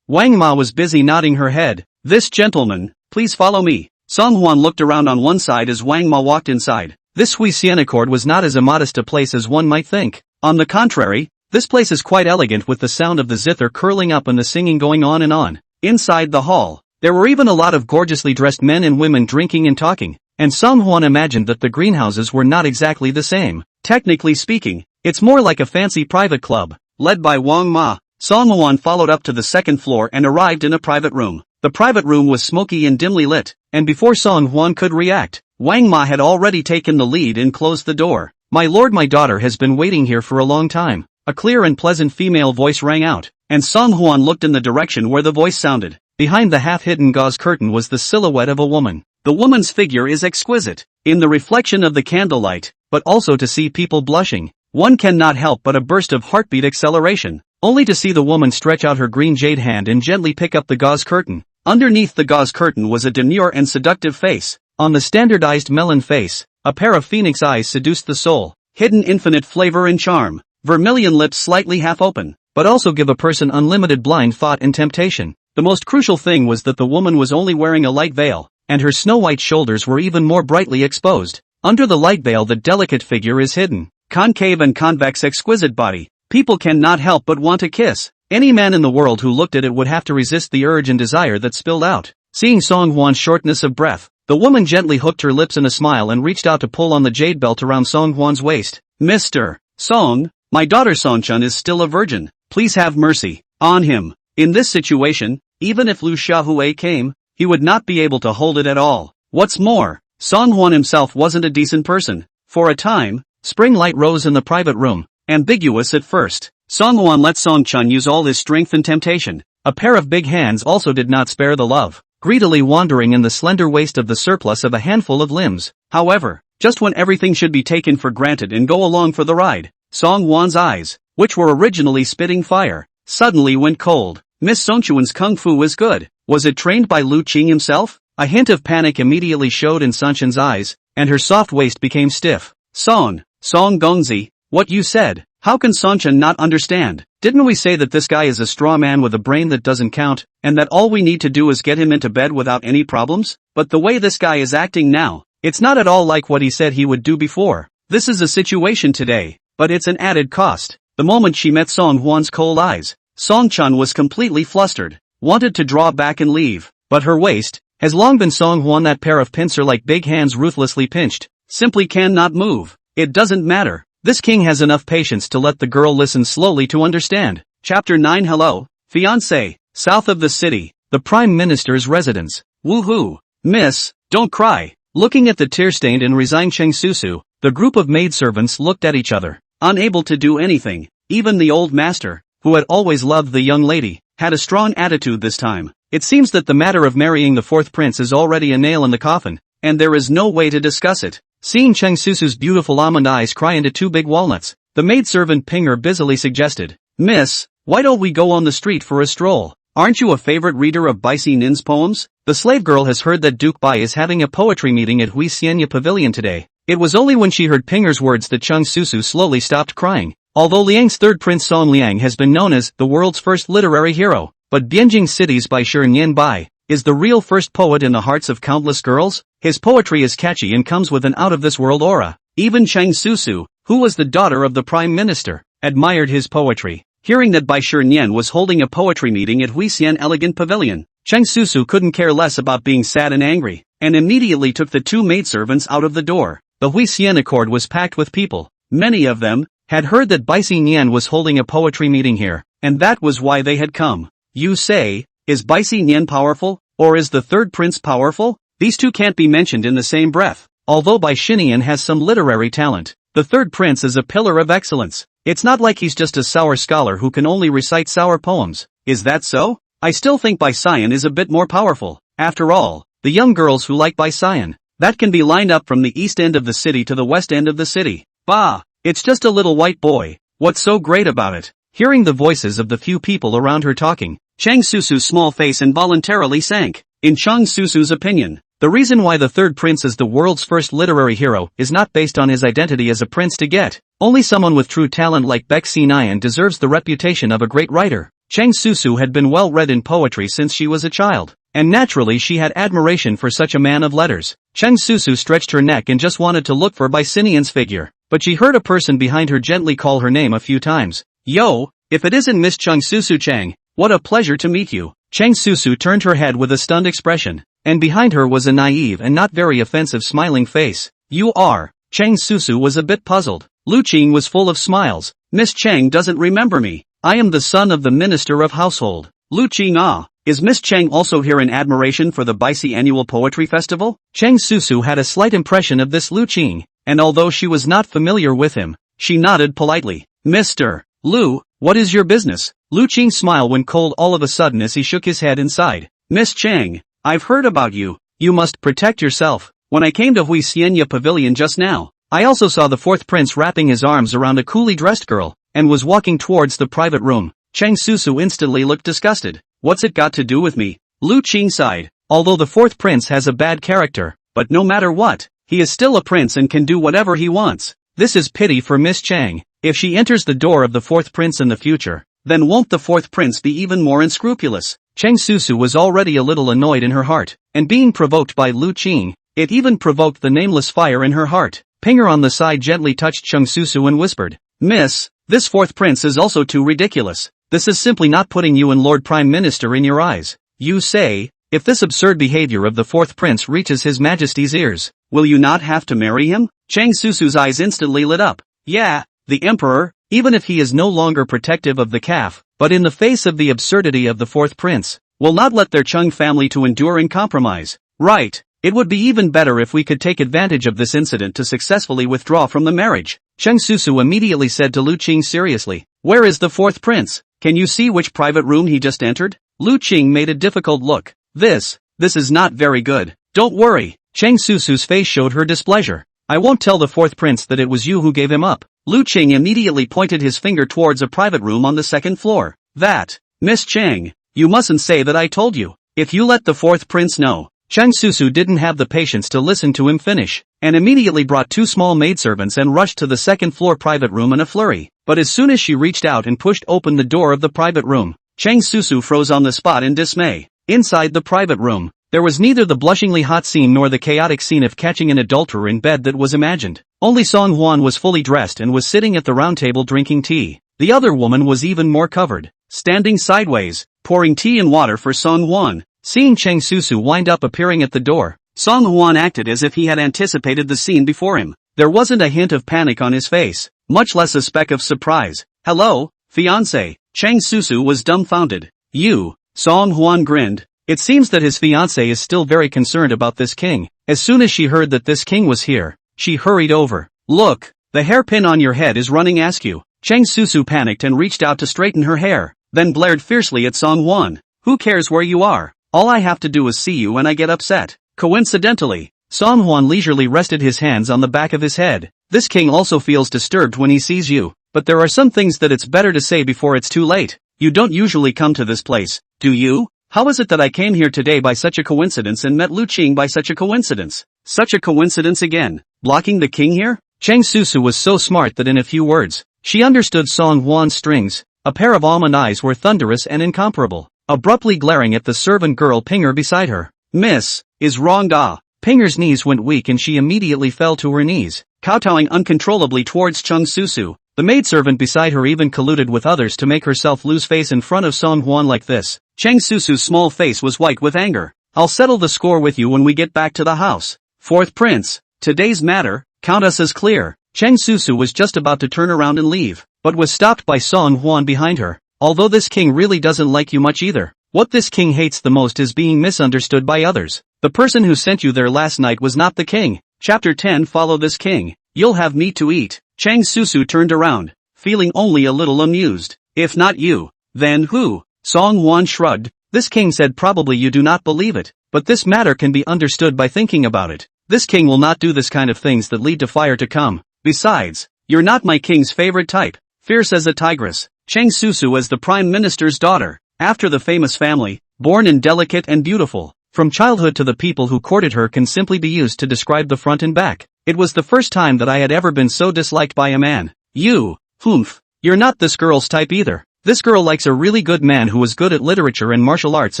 Wang Ma was busy nodding her head. This gentleman, please follow me. Song Hwan looked around on one side as Wang Ma walked inside. This Hui Xian Accord was not as immodest a place as one might think. On the contrary, this place is quite elegant with the sound of the zither curling up and the singing going on and on. Inside the hall, there were even a lot of gorgeously dressed men and women drinking and talking, and Song Hwan imagined that the greenhouses were not exactly the same. Technically speaking, it's more like a fancy private club, led by Wang Ma. Song Hwan followed up to the second floor and arrived in a private room. The private room was smoky and dimly lit, and before Song Hwan could react, Wang Ma had already taken the lead and closed the door. My lord, my daughter has been waiting here for a long time. A clear and pleasant female voice rang out, and Song Hwan looked in the direction where the voice sounded. Behind the half-hidden gauze curtain was the silhouette of a woman. The woman's figure is exquisite, in the reflection of the candlelight, but also to see people blushing, one cannot help but a burst of heartbeat acceleration, only to see the woman stretch out her green jade hand and gently pick up the gauze curtain. Underneath the gauze curtain was a demure and seductive face. On the standardized melon face, a pair of phoenix eyes seduced the soul, hidden infinite flavor and charm, vermilion lips slightly half open, but also give a person unlimited blind thought and temptation. The most crucial thing was that the woman was only wearing a light veil, and her snow-white shoulders were even more brightly exposed. Under the light veil the delicate figure is hidden. Concave and convex exquisite body. People cannot help but want to kiss. Any man in the world who looked at it would have to resist the urge and desire that spilled out. Seeing Song Hwan's shortness of breath, the woman gently hooked her lips in a smile and reached out to pull on the jade belt around Song Hwan's waist. Mr. Song, my daughter Songchun is still a virgin. Please have mercy on him. In this situation, even if Lu Xiaohui came, he would not be able to hold it at all. What's more, Song Hwan himself wasn't a decent person. For a time, spring light rose in the private room, ambiguous at first. Song Hwan let Songchun use all his strength and temptation. A pair of big hands also did not spare the love, greedily wandering in the slender waist of the surplus of a handful of limbs. However, just when everything should be taken for granted and go along for the ride, Song Hwan's eyes, which were originally spitting fire, suddenly went cold. Miss Songchuan's kung fu was good. Was it trained by Lu Qing himself? A hint of panic immediately showed in Songchun's eyes, and her soft waist became stiff. Song Gongzi, what you said. How can Songchun not understand? Didn't we say that this guy is a straw man with a brain that doesn't count, and that all we need to do is get him into bed without any problems? But the way this guy is acting now, it's not at all like what he said he would do before. This is a situation today, but it's an added cost. The moment she met Song Hwan's cold eyes, Songchun was completely flustered, wanted to draw back and leave, but her waist has long been Song Hwan, that pair of pincer-like big hands ruthlessly pinched, simply cannot move. It doesn't matter. This king has enough patience to let the girl listen slowly to understand. Chapter 9. Hello, fiancé. South of the city, the Prime Minister's residence. Woohoo! Miss, don't cry. Looking at the tear-stained and resigned Cheng Susu, the group of maidservants looked at each other, unable to do anything. Even the old master, who had always loved the young lady, had a strong attitude this time. It seems that the matter of marrying the fourth prince is already a nail in the coffin. and there is no way to discuss it. Seeing Cheng Susu's beautiful almond eyes cry into two big walnuts, the maidservant Pinger busily suggested, "Miss, why don't we go on the street for a stroll? Aren't you a favorite reader of Bai Si Nin's poems?" The slave girl has heard that Duke Bai is having a poetry meeting at Hui Xianya Pavilion today. It was only when she heard Pinger's words that Cheng Susu slowly stopped crying. Although Liang's third prince Song Liang has been known as the world's first literary hero, but Bianjing City's Bai Shi Nian Bai is the real first poet in the hearts of countless girls. His poetry is catchy and comes with an out-of-this-world aura. Even Cheng Susu, who was the daughter of the prime minister, admired his poetry. Hearing that Bai Shi Nian was holding a poetry meeting at Huisian Elegant Pavilion, Cheng Susu couldn't care less about being sad and angry, and immediately took the two maidservants out of the door. The Huisian Accord was packed with people. Many of them had heard that Bai Si Nian was holding a poetry meeting here, and that was why they had come. You say, is Bai Si Nian powerful, or is the third prince powerful? These two can't be mentioned in the same breath. Although Bai Shi Nian has some literary talent, the third prince is a pillar of excellence. It's not like he's just a sour scholar who can only recite sour poems. Is that so? I still think Bai Xian is a bit more powerful. After all, the young girls who like Bai Xian, that can be lined up from the east end of the city to the west end of the city. Bah! It's just a little white boy. What's so great about it? Hearing the voices of the few people around her talking, Cheng Susu's small face involuntarily sank. In Cheng Susu's opinion, the reason why the third prince is the world's first literary hero is not based on his identity as a prince to get. Only someone with true talent like Baek Si Nian deserves the reputation of a great writer. Cheng Susu had been well read in poetry since she was a child, and naturally she had admiration for such a man of letters. Cheng Susu stretched her neck and just wanted to look for Bai Si Nian's figure, but she heard a person behind her gently call her name a few times. Yo, if it isn't Miss Cheng Susu Cheng, what a pleasure to meet you. Cheng Susu turned her head with a stunned expression, and behind her was a naive and not very offensive smiling face. You are? Cheng Susu was a bit puzzled. Lu Qing was full of smiles. Miss Cheng doesn't remember me. I am the son of the Minister of Household. Lu Qing. Ah, is Miss Cheng also here in admiration for the Bai Si Annual Poetry Festival? Cheng Susu had a slight impression of this Lu Qing, and although she was not familiar with him, she nodded politely. Mr. Lu, what is your business? Lu Qing's smile went cold all of a sudden as he shook his head and sighed. Miss Cheng, I've heard about you. You must protect yourself. When I came to Hui Xianya Pavilion just now, I also saw the fourth prince wrapping his arms around a coolly dressed girl, and was walking towards the private room. Cheng Susu instantly looked disgusted. What's it got to do with me? Lu Qing sighed. Although the fourth prince has a bad character, but no matter what, he is still a prince and can do whatever he wants. This is pity for Miss Cheng. If she enters the door of the fourth prince in the future, then won't the fourth prince be even more unscrupulous? Cheng Susu was already a little annoyed in her heart, and being provoked by Lu Qing, it even provoked the nameless fire in her heart. Pinger on the side gently touched Cheng Susu and whispered, Miss, this fourth prince is also too ridiculous. This is simply not putting you and Lord Prime Minister in your eyes. You say, if this absurd behavior of the fourth prince reaches His Majesty's ears, will you not have to marry him? Cheng Susu's eyes instantly lit up. Yeah, the Emperor, even if he is no longer protective of the calf, but in the face of the absurdity of the fourth prince, will not let their Cheng family to endure and compromise. Right, it would be even better if we could take advantage of this incident to successfully withdraw from the marriage. Cheng Susu immediately said to Lu Qing seriously, where is the fourth prince? Can you see which private room he just entered? Lu Qing made a difficult look. This is not very good. Don't worry. Cheng Susu's face showed her displeasure. I won't tell the fourth prince that it was you who gave him up. Lu Qing immediately pointed his finger towards a private room on the second floor. That, Miss Cheng, you mustn't say that I told you. If you let the fourth prince know. Cheng Susu didn't have the patience to listen to him finish, and immediately brought two small maidservants and rushed to the second floor private room in a flurry. But as soon as she reached out and pushed open the door of the private room, Cheng Susu froze on the spot in dismay. Inside the private room, there was neither the blushingly hot scene nor the chaotic scene of catching an adulterer in bed that was imagined. Only Song Huan was fully dressed and was sitting at the round table drinking tea. The other woman was even more covered, standing sideways, pouring tea and water for Song Huan. Seeing Cheng Susu wind up appearing at the door, Song Huan acted as if he had anticipated the scene before him. There wasn't a hint of panic on his face, much less a speck of surprise. Hello, fiancé. Cheng Susu was dumbfounded. You, Song Huan grinned. It seems that his fiancé is still very concerned about this king. As soon as she heard that this king was here, she hurried over. Look, the hairpin on your head is running askew. Cheng Susu panicked and reached out to straighten her hair, then blared fiercely at Song Huan. Who cares where you are? All I have to do is see you and I get upset. Coincidentally, Song Hwan leisurely rested his hands on the back of his head. This king also feels disturbed when he sees you, but there are some things that it's better to say before it's too late. You don't usually come to this place, do you? How is it that I came here today by such a coincidence and met Lu Qing by such a coincidence? Such a coincidence again. Blocking the king here? Chang Susu was so smart that in a few words, she understood Song Hwan's strings. A pair of almond eyes were thunderous and incomparable, abruptly glaring at the servant girl Pinger beside her. Miss, is wrong da. Pinger's knees went weak and she immediately fell to her knees, kowtowing uncontrollably towards Chang Susu. The maidservant beside her even colluded with others to make herself lose face in front of Song Hwan like this. Chang Susu's small face was white with anger. I'll settle the score with you when we get back to the house. Fourth prince, today's matter, count us as clear. Chang Susu was just about to turn around and leave, but was stopped by Song Hwan behind her. Although this king really doesn't like you much either. What this king hates the most is being misunderstood by others. The person who sent you there last night was not the king. Chapter 10 Follow this king. You'll have meat to eat. Chang Susu turned around, feeling only a little amused. If not you, then who? Song Hwan shrugged. This king said probably you do not believe it, but this matter can be understood by thinking about it. This king will not do this kind of things that lead to fire to come. Besides, you're not my king's favorite type. Fierce as a tigress. Chang Susu as the prime minister's daughter, after the famous family, born and delicate and beautiful. From childhood to the people who courted her can simply be used to describe the front and back. It was the first time that I had ever been so disliked by a man. You, humph, you're not this girl's type either. This girl likes a really good man who is good at literature and martial arts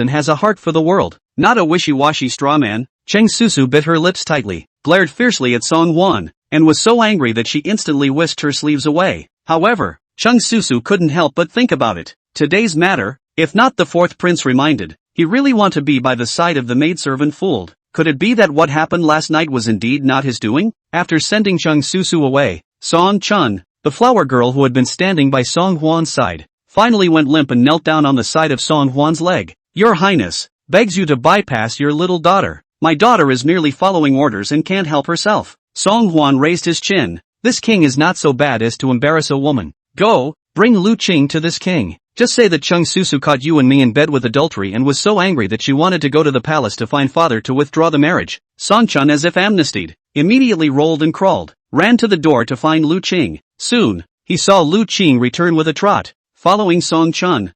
and has a heart for the world, not a wishy-washy straw man. Chang Susu bit her lips tightly, glared fiercely at Song Hwan, and was so angry that she instantly whisked her sleeves away. However, Chang Susu couldn't help but think about it. Today's matter, if not the fourth prince reminded, he really want to be by the side of the maidservant fooled. Could it be that what happened last night was indeed not his doing? After sending Chang Susu away, Song Chun, the flower girl who had been standing by Song Hwan's side, finally went limp and knelt down on the side of Song Hwan's leg. Your Highness, begs you to bypass your little daughter. My daughter is merely following orders and can't help herself. Song Hwan raised his chin. This king is not so bad as to embarrass a woman. Go, bring Lu Qing to this king. Just say that Chang Susu caught you and me in bed with adultery and was so angry that she wanted to go to the palace to find father to withdraw the marriage. Song Chun, as if amnestied, immediately rolled and crawled, ran to the door to find Lu Qing. Soon, he saw Lu Qing return with a trot, following Song Chun.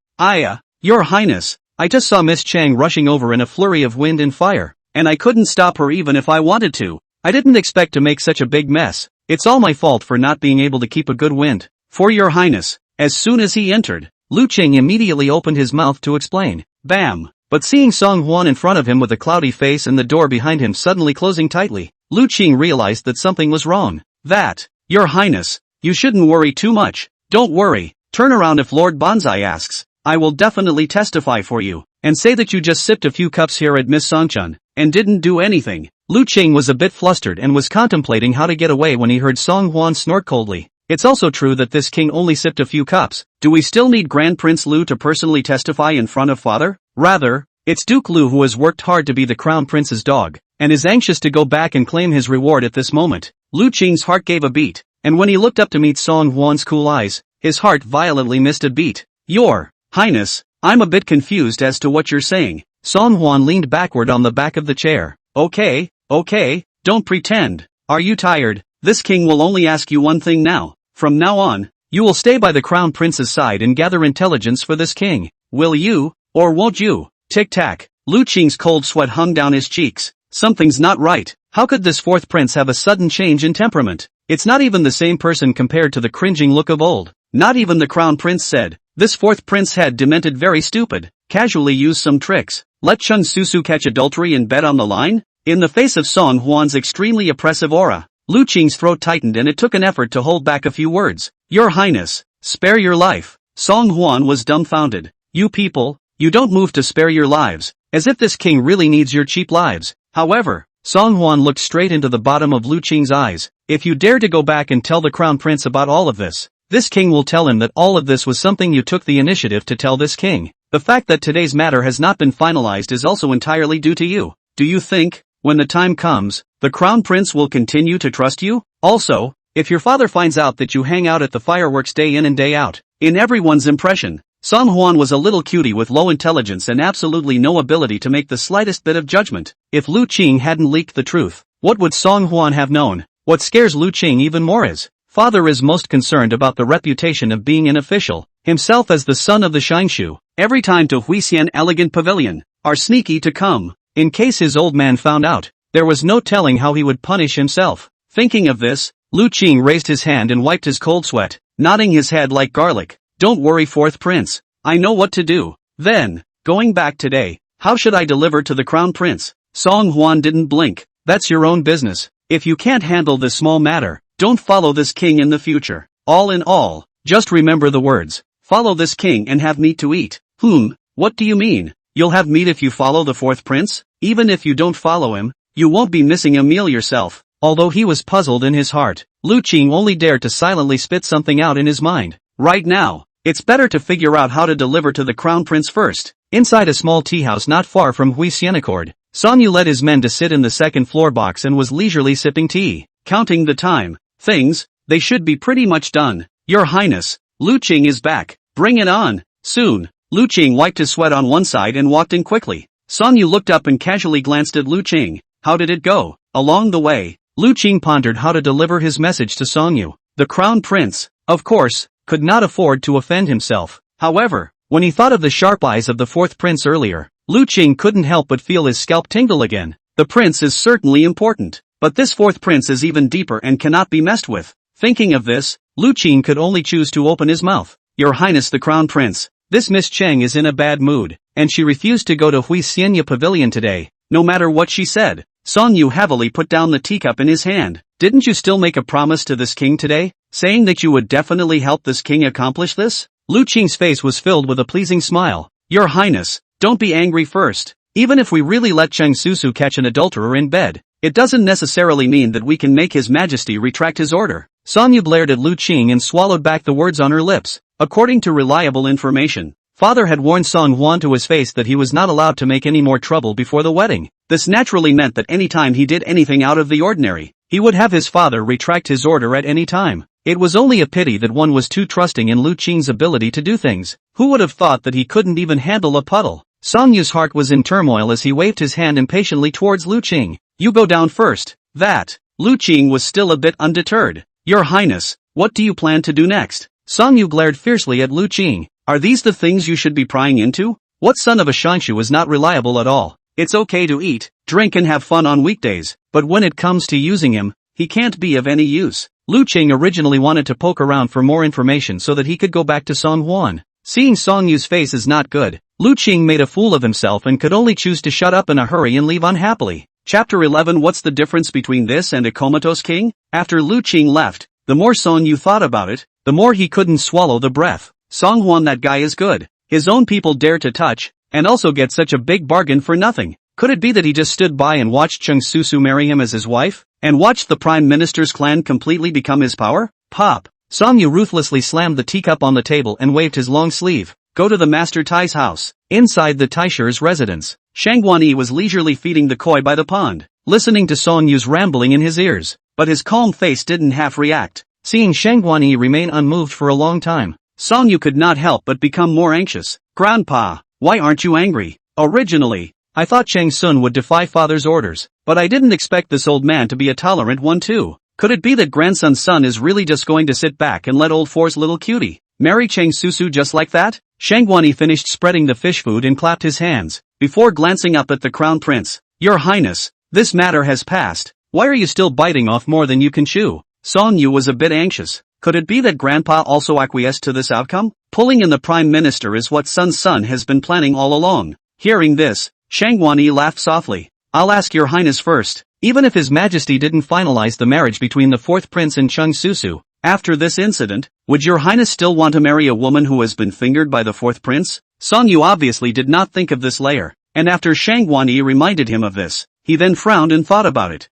Your Highness, I just saw Miss Chang rushing over in a flurry of wind and fire, and I couldn't stop her even if I wanted to. I didn't expect to make such a big mess. It's all my fault for not being able to keep a good wind. For your Highness. As soon as he entered, Lu Qing immediately opened his mouth to explain. Bam! But seeing Song Hwan in front of him with a cloudy face and the door behind him suddenly closing tightly, Lu Qing realized that something was wrong. Your Highness, you shouldn't worry too much. Don't worry. Turn around if Lord Banzai asks. I will definitely testify for you, and say that you just sipped a few cups here at Miss Songchun, and didn't do anything. Lu Qing was a bit flustered and was contemplating how to get away when he heard Song Hwan snort coldly. It's also true that this king only sipped a few cups. Do we still need Grand Prince Lu to personally testify in front of father? Rather, it's Duke Lu who has worked hard to be the crown prince's dog, and is anxious to go back and claim his reward at this moment. Lu Qing's heart gave a beat, and when he looked up to meet Song Hwan's cool eyes, his heart violently missed a beat. Your Highness, I'm a bit confused as to what you're saying. Song Hwan leaned backward on the back of the chair. Okay, don't pretend. Are you tired? This king will only ask you one thing now. From now on, you will stay by the crown prince's side and gather intelligence for this king. Will you, or won't you? Tic-tac. Lu Qing's cold sweat hung down his cheeks. Something's not right. How could this fourth prince have a sudden change in temperament? It's not even the same person compared to the cringing look of old. Not even the crown prince said. This fourth prince had demented very stupid. Casually used some tricks. Let Chang Susu catch adultery and bet on the line? In the face of Song Hwan's extremely oppressive aura, Lu Qing's throat tightened and it took an effort to hold back a few words. Your Highness, spare your life. Song Hwan was dumbfounded. You people, you don't move to spare your lives, as if this king really needs your cheap lives. However, Song Hwan looked straight into the bottom of Lu Qing's eyes. If you dare to go back and tell the crown prince about all of this king will tell him that all of this was something you took the initiative to tell this king. The fact that today's matter has not been finalized is also entirely due to you. Do you think, when the time comes, the crown prince will continue to trust you? Also, if your father finds out that you hang out at the fireworks day in and day out, in everyone's impression, Song Hwan was a little cutie with low intelligence and absolutely no ability to make the slightest bit of judgment. If Lu Qing hadn't leaked the truth, What would Song Huan have known? What scares Lu Qing even more is, father is most concerned about the reputation of being an official, himself as the son of the Shingshu, every time to Huixian elegant pavilion, are sneaky to come. In case his old man found out, there was no telling how he would punish himself. Thinking of this, Lu Qing raised his hand and wiped his cold sweat, nodding his head like garlic. Don't worry, fourth prince. I know what to do. Then, going back today, how should I deliver to the crown prince? Song Huan didn't blink. That's your own business. If you can't handle this small matter, don't follow this king in the future. All in all, just remember the words. Follow this king and have meat to eat. What do you mean? You'll have meat if you follow the fourth prince? Even if you don't follow him, you won't be missing a meal yourself. Although he was puzzled in his heart, Lu Qing only dared to silently spit something out in his mind. Right now, it's better to figure out how to deliver to the crown prince first. Inside a small tea house not far from Huixianaccord, Song Yu led his men to sit in the second floor box and was leisurely sipping tea. Counting the time. They should be pretty much done. Your Highness, Lu Qing is back. Bring it on. Soon. Lu Qing wiped his sweat on one side and walked in quickly. Song Yu looked up and casually glanced at Lu Qing. How did it go? Along the way, Lu Qing pondered how to deliver his message to Song Yu. The crown prince, of course, could not afford to offend himself. However, when he thought of the sharp eyes of the fourth prince earlier, Lu Qing couldn't help but feel his scalp tingle again. The prince is certainly important, but this fourth prince is even deeper and cannot be messed with. Thinking of this, Lu Qing could only choose to open his mouth. Your Highness the Crown Prince, this Miss Cheng is in a bad mood, and she refused to go to Huixianya Pavilion today, no matter what she said. Song Yu heavily put down the teacup in his hand. Didn't you still make a promise to this king today, saying that you would definitely help this king accomplish this? Lu Qing's face was filled with a pleasing smile. Your Highness, don't be angry first. Even if we really let Cheng Susu catch an adulterer in bed, it doesn't necessarily mean that we can make His Majesty retract his order. Song Yu glared at Lu Qing and swallowed back the words on her lips. According to reliable information, father had warned Song Huan to his face that he was not allowed to make any more trouble before the wedding. This naturally meant that any time he did anything out of the ordinary, he would have his father retract his order at any time. It was only a pity that one was too trusting in Lu Qing's ability to do things. Who would have thought that he couldn't even handle a puddle? Song Yu's heart was in turmoil as he waved his hand impatiently towards Lu Qing. You go down first. That. Lu Qing was still a bit undeterred. Your Highness, what do you plan to do next? Song Yu glared fiercely at Lu Qing. Are these the things you should be prying into? What son of a Shanshu is not reliable at all? It's okay to eat, drink and have fun on weekdays, but when it comes to using him, he can't be of any use. Lu Qing originally wanted to poke around for more information so that he could go back to Song Huan. Seeing Song Yu's face is not good, Lu Qing made a fool of himself and could only choose to shut up in a hurry and leave unhappily. Chapter 11. What's the difference between this and a comatose king? After Lu Qing left, the more Song Yu thought about it, the more he couldn't swallow the breath. Song Huan, that guy is good. His own people dare to touch, and also get such a big bargain for nothing. Could it be that he just stood by and watched Cheng Susu marry him as his wife? And watched the Prime Minister's clan completely become his power? Pop! Song Yu ruthlessly slammed the teacup on the table and waved his long sleeve. Go to the Master Tai's house. Inside the Taisher's residence, Shangguan Yi was leisurely feeding the koi by the pond, listening to Song Yu's rambling in his ears, but his calm face didn't half react. Seeing Shangguan Yi remain unmoved for a long time, Song Yu could not help but become more anxious. Grandpa, why aren't you angry? Originally, I thought Cheng Sun would defy father's orders, but I didn't expect this old man to be a tolerant one too. Could it be that grandson's son is really just going to sit back and let old Four's little cutie marry Cheng Susu just like that? Shangguan Yi finished spreading the fish food and clapped his hands, before glancing up at the crown prince. Your Highness, this matter has passed. Why are you still biting off more than you can chew? Song Yu was a bit anxious. Could it be that Grandpa also acquiesced to this outcome? Pulling in the Prime Minister is what Sun's son has been planning all along. Hearing this, Shangguan Yi laughed softly. I'll ask your Highness first. Even if His Majesty didn't finalize the marriage between the fourth prince and Cheng Susu, after this incident, would your Highness still want to marry a woman who has been fingered by the fourth prince? Song Yu obviously did not think of this layer, and after Shangguan Yi reminded him of this, he then frowned and thought about it.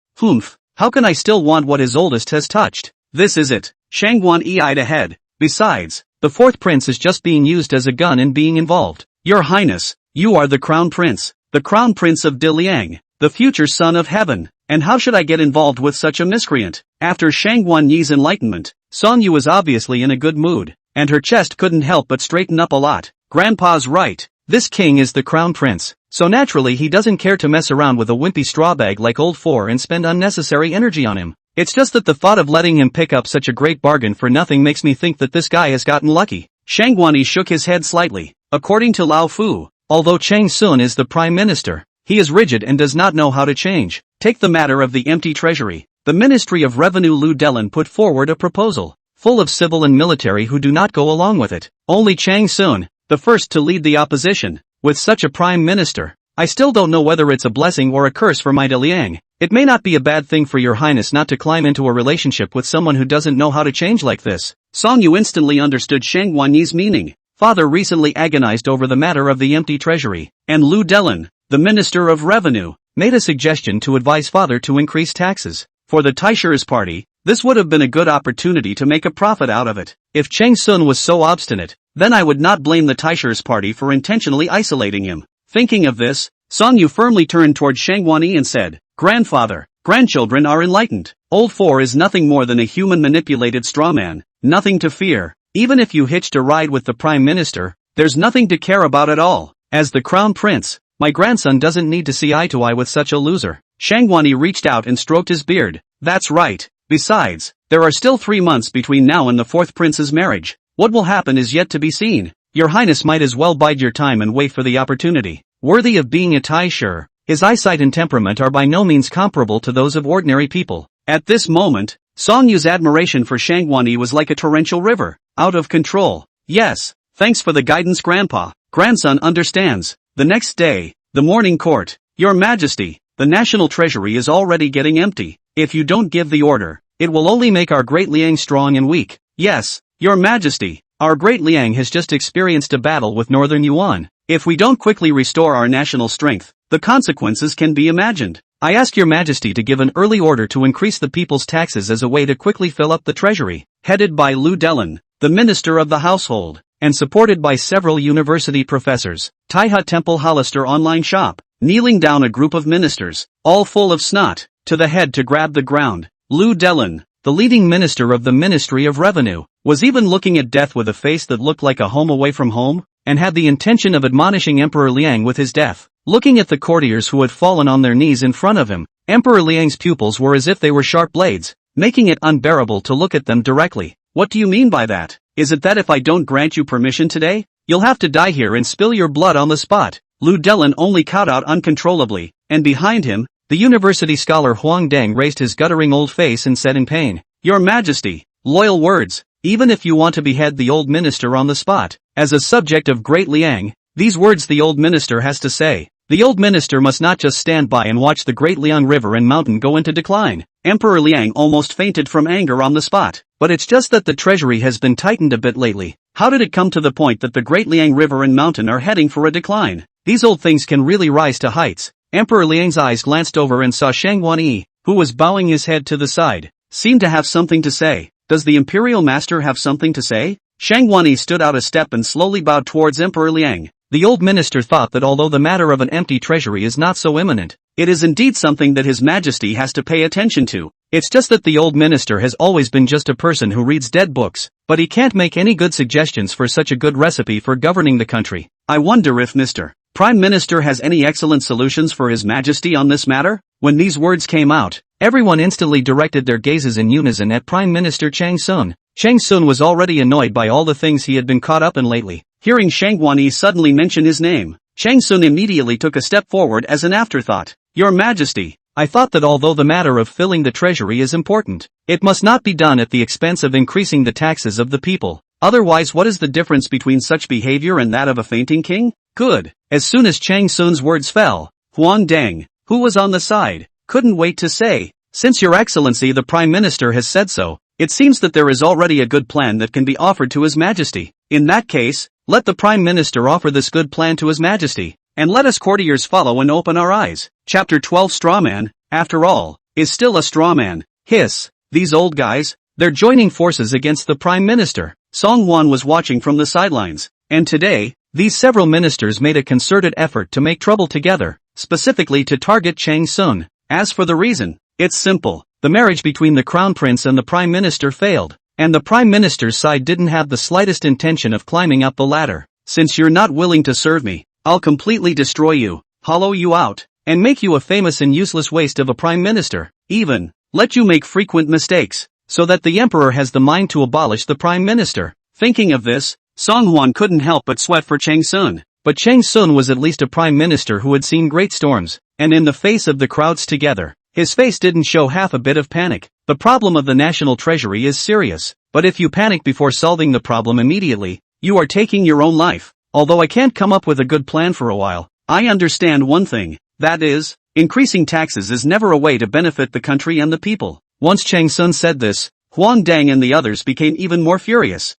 How can I still want what his oldest has touched? This is it. Shangguan Yi eyed ahead. Besides, the fourth prince is just being used as a gun and being involved. Your Highness, you are the Crown Prince, the Crown Prince of Diliang, the future son of heaven, and how should I get involved with such a miscreant? After Shangguan Yi's enlightenment, Song Yu was obviously in a good mood, and her chest couldn't help but straighten up a lot. Grandpa's right. This king is the crown prince, so naturally he doesn't care to mess around with a wimpy strawbag like old Four and spend unnecessary energy on him. It's just that the thought of letting him pick up such a great bargain for nothing makes me think that this guy has gotten lucky. Shangguani shook his head slightly. According to Lao Fu, although Chang Sun is the prime minister, he is rigid and does not know how to change. Take the matter of the empty treasury. The Ministry of Revenue Lu Delin put forward a proposal, full of civil and military who do not go along with it. Only Chang Sun, the first to lead the opposition, with such a prime minister. I still don't know whether it's a blessing or a curse for my Liang. It may not be a bad thing for your highness not to climb into a relationship with someone who doesn't know how to change like this. Song Yu instantly understood Shangguani's meaning. Father recently agonized over the matter of the empty treasury, and Lu Delin, the Minister of Revenue, made a suggestion to advise father to increase taxes. For the Taishers party, this would have been a good opportunity to make a profit out of it. If Chang Sun was so obstinate, then I would not blame the Taishers party for intentionally isolating him. Thinking of this, Song Yu firmly turned toward Shangguani and said, "Grandfather, grandchildren are enlightened. Old Four is nothing more than a human manipulated straw man, nothing to fear. Even if you hitched a ride with the Prime Minister, there's nothing to care about at all. As the Crown Prince, my grandson doesn't need to see eye to eye with such a loser." Shangguani reached out and stroked his beard. "That's right. Besides, there are still 3 months between now and the fourth prince's marriage. What will happen is yet to be seen. Your highness might as well bide your time and wait for the opportunity." Worthy of being a Taisher, his eyesight and temperament are by no means comparable to those of ordinary people. At this moment, Song Yu's admiration for Shangguani was like a torrential river, out of control. "Yes, thanks for the guidance, Grandpa. Grandson understands." The next day, the morning court. "Your Majesty, the national treasury is already getting empty. If you don't give the order, it will only make our great Liang strong and weak." "Yes, Your Majesty, our great Liang has just experienced a battle with Northern Yuan. If we don't quickly restore our national strength, the consequences can be imagined. I ask Your Majesty to give an early order to increase the people's taxes as a way to quickly fill up the treasury." Headed by Lu Delin, the Minister of the Household, and supported by several university professors, Taiha Temple Hollister online shop, kneeling down a group of ministers, all full of snot, to the head to grab the ground. Lu Delin, the leading minister of the Ministry of Revenue, was even looking at death with a face that looked like a home away from home, and had the intention of admonishing Emperor Liang with his death. Looking at the courtiers who had fallen on their knees in front of him, Emperor Liang's pupils were as if they were sharp blades, making it unbearable to look at them directly. "What do you mean by that? Is it that if I don't grant you permission today, you'll have to die here and spill your blood on the spot?" Lu Delin only cowed out uncontrollably, and behind him, the university scholar Huang Deng raised his guttering old face and said in pain, "Your Majesty, loyal words, even if you want to behead the old minister on the spot, as a subject of great Liang, these words the old minister has to say. The old minister must not just stand by and watch the great Liang River and mountain go into decline." Emperor Liang almost fainted from anger on the spot. "But it's just that the treasury has been tightened a bit lately. How did it come to the point that the great Liang River and mountain are heading for a decline? These old things can really rise to heights." Emperor Liang's eyes glanced over and saw Shangguani, who was bowing his head to the side, seemed to have something to say. "Does the imperial master have something to say?" Shangguani stood out a step and slowly bowed towards Emperor Liang. The old minister thought that although the matter of an empty treasury is not so imminent, it is indeed something that His Majesty has to pay attention to. It's just that the old minister has always been just a person who reads dead books, but he can't make any good suggestions for such a good recipe for governing the country. "I wonder if Mr. Prime Minister has any excellent solutions for His Majesty on this matter?" When these words came out, everyone instantly directed their gazes in unison at Prime Minister Chang Sun. Chang Sun was already annoyed by all the things he had been caught up in lately. Hearing Shangguani suddenly mention his name, Chang Sun immediately took a step forward as an afterthought. "Your Majesty, I thought that although the matter of filling the treasury is important, it must not be done at the expense of increasing the taxes of the people. Otherwise, what is the difference between such behavior and that of a fainting king?" "Good." As soon as Chang Sun's words fell, Huang Deng, who was on the side, couldn't wait to say, "Since Your Excellency the Prime Minister has said so, it seems that there is already a good plan that can be offered to His Majesty. In that case, let the Prime Minister offer this good plan to His Majesty, and let us courtiers follow and open our eyes." Chapter 12. Strawman, after all, is still a strawman. Hiss, these old guys, they're joining forces against the Prime Minister. Song Wan was watching from the sidelines, and today, these several ministers made a concerted effort to make trouble together, specifically to target Chang Sun. As for the reason, it's simple. The marriage between the Crown Prince and the Prime Minister failed, and the Prime Minister's side didn't have the slightest intention of climbing up the ladder. "Since you're not willing to serve me, I'll completely destroy you, hollow you out, and make you a famous and useless waste of a prime minister, even let you make frequent mistakes, so that the emperor has the mind to abolish the prime minister. Thinking of this, Song Hwan couldn't help but sweat for Chang Sun. But Chang Sun was at least a prime minister who had seen great storms, and in the face of the crowds together, his face didn't show half a bit of panic. The problem of the national treasury is serious, but if you panic before solving the problem immediately, you are taking your own life. Although I can't come up with a good plan for a while, I understand one thing, that is, increasing taxes is never a way to benefit the country and the people. Once Chang Sun said this, Huang Dang and the others became even more furious.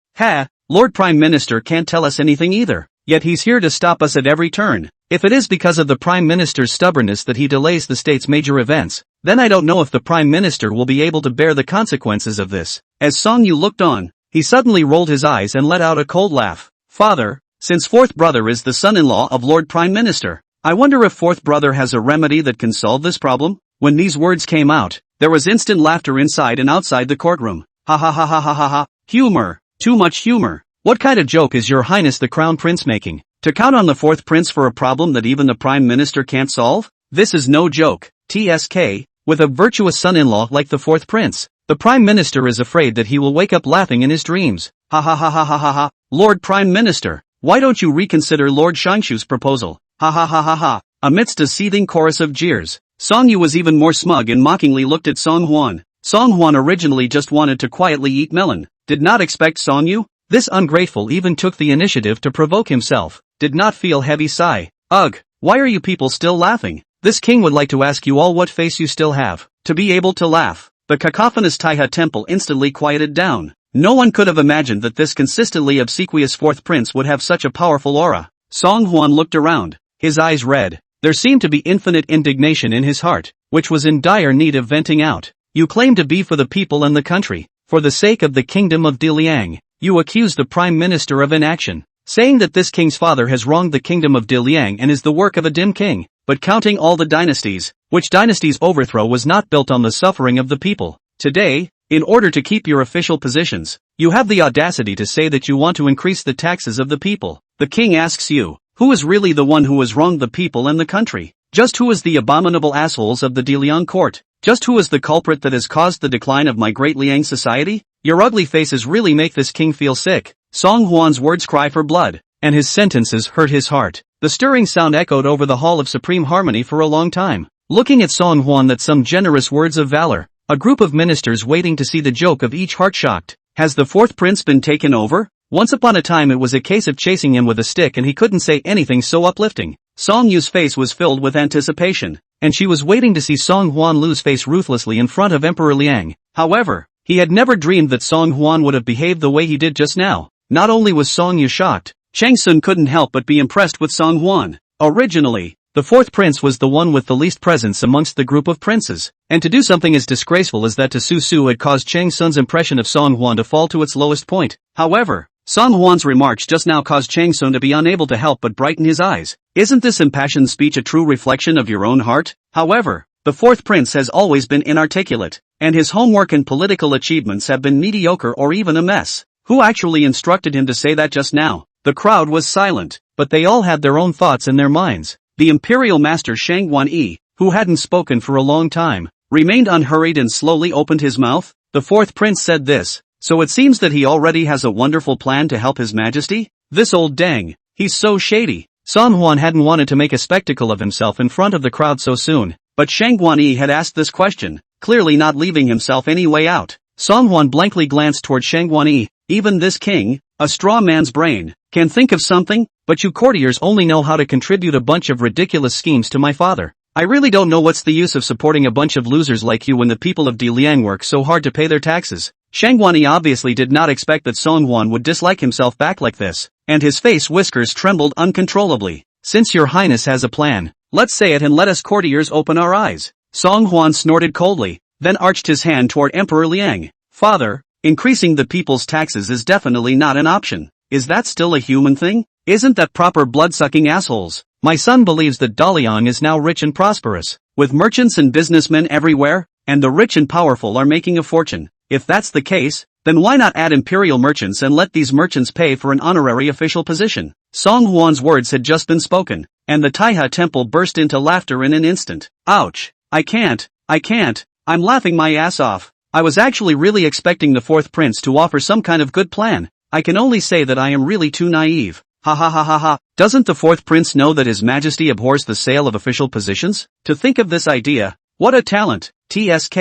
Lord Prime Minister can't tell us anything either, yet he's here to stop us at every turn. If it is because of the Prime Minister's stubbornness that he delays the state's major events, then I don't know if the Prime Minister will be able to bear the consequences of this. As Song Yu looked on, he suddenly rolled his eyes and let out a cold laugh. Father, since fourth brother is the son-in-law of Lord Prime Minister, I wonder if fourth brother has a remedy that can solve this problem? When these words came out, there was instant laughter inside and outside the courtroom. Ha ha ha ha ha ha ha. Humor. Too much humor. What kind of joke is your highness the crown prince making? To count on the fourth prince for a problem that even the prime minister can't solve? This is no joke. TSK, with a virtuous son-in-law like the fourth prince, the prime minister is afraid that he will wake up laughing in his dreams. Ha ha ha ha ha ha ha. Lord Prime Minister, why don't you reconsider Lord Shangshu's proposal? Ha ha ha ha ha. Amidst a seething chorus of jeers, Song Yu was even more smug and mockingly looked at Song Hwan. Song Hwan originally just wanted to quietly eat melon, did not expect Song Yu. This ungrateful even took the initiative to provoke himself, did not feel heavy sigh. Ugh, why are you people still laughing? This king would like to ask you all what face you still have, to be able to laugh. The cacophonous Taiha temple instantly quieted down. No one could have imagined that this consistently obsequious fourth prince would have such a powerful aura. Song Hwan looked around, his eyes red. There seemed to be infinite indignation in his heart, which was in dire need of venting out. You claim to be for the people and the country, for the sake of the kingdom of Diliang. You accuse the prime minister of inaction, saying that this king's father has wronged the kingdom of Diliang and is the work of a dim king, but counting all the dynasties, which dynasty's overthrow was not built on the suffering of the people. Today, in order to keep your official positions, you have the audacity to say that you want to increase the taxes of the people. The king asks you, who is really the one who has wronged the people and the country? Just who is the abominable assholes of the Diliang court? Just who is the culprit that has caused the decline of my great Liang society? Your ugly faces really make this king feel sick. Song Hwan's words cry for blood, and his sentences hurt his heart. The stirring sound echoed over the hall of supreme harmony for a long time. Looking at Song Hwan that some generous words of valor, a group of ministers waiting to see the joke of each heart shocked. Has the fourth prince been taken over? Once upon a time it was a case of chasing him with a stick and he couldn't say anything so uplifting. Song Yu's face was filled with anticipation, and she was waiting to see Song Hwan lose face ruthlessly in front of Emperor Liang. However, he had never dreamed that Song Hwan would have behaved the way he did just now. Not only was Song Yu shocked, Chang Sun couldn't help but be impressed with Song Hwan. Originally, the fourth prince was the one with the least presence amongst the group of princes, and to do something as disgraceful as that to Su Su had caused Chang Sun's impression of Song Hwan to fall to its lowest point. However, Song Hwan's remarks just now caused Chang Sun to be unable to help but brighten his eyes. Isn't this impassioned speech a true reflection of your own heart? However, the fourth prince has always been inarticulate, and his homework and political achievements have been mediocre or even a mess. Who actually instructed him to say that just now? The crowd was silent, but they all had their own thoughts in their minds. The imperial master Shang Guan-yi, who hadn't spoken for a long time, remained unhurried and slowly opened his mouth. The fourth prince said this. So it seems that he already has a wonderful plan to help his majesty? This old dang, he's so shady. Song Hwan hadn't wanted to make a spectacle of himself in front of the crowd so soon, but Shang Guan-yi had asked this question, clearly not leaving himself any way out. Song Hwan blankly glanced toward Shang Guan-yi. Even this king, a straw man's brain, can think of something, but you courtiers only know how to contribute a bunch of ridiculous schemes to my father. I really don't know what's the use of supporting a bunch of losers like you when the people of Diliang work so hard to pay their taxes. Shang Guan-yi obviously did not expect that Song Hwan would dislike himself back like this, and his face whiskers trembled uncontrollably. Since your highness has a plan, let's say it and let us courtiers open our eyes. Song Hwan snorted coldly, then arched his hand toward Emperor Liang. Father, increasing the people's taxes is definitely not an option. Is that still a human thing? Isn't that proper blood-sucking assholes? My son believes that Daliang is now rich and prosperous, with merchants and businessmen everywhere, and the rich and powerful are making a fortune. If that's the case, then why not add imperial merchants and let these merchants pay for an honorary official position? Song Hwan's words had just been spoken, and the Taiha temple burst into laughter in an instant. Ouch! I can't, I'm laughing my ass off. I was actually really expecting the fourth prince to offer some kind of good plan. I can only say that I am really too naive. Ha ha ha ha ha. Doesn't the fourth prince know that his majesty abhors the sale of official positions? To think of this idea. What a talent. TSK.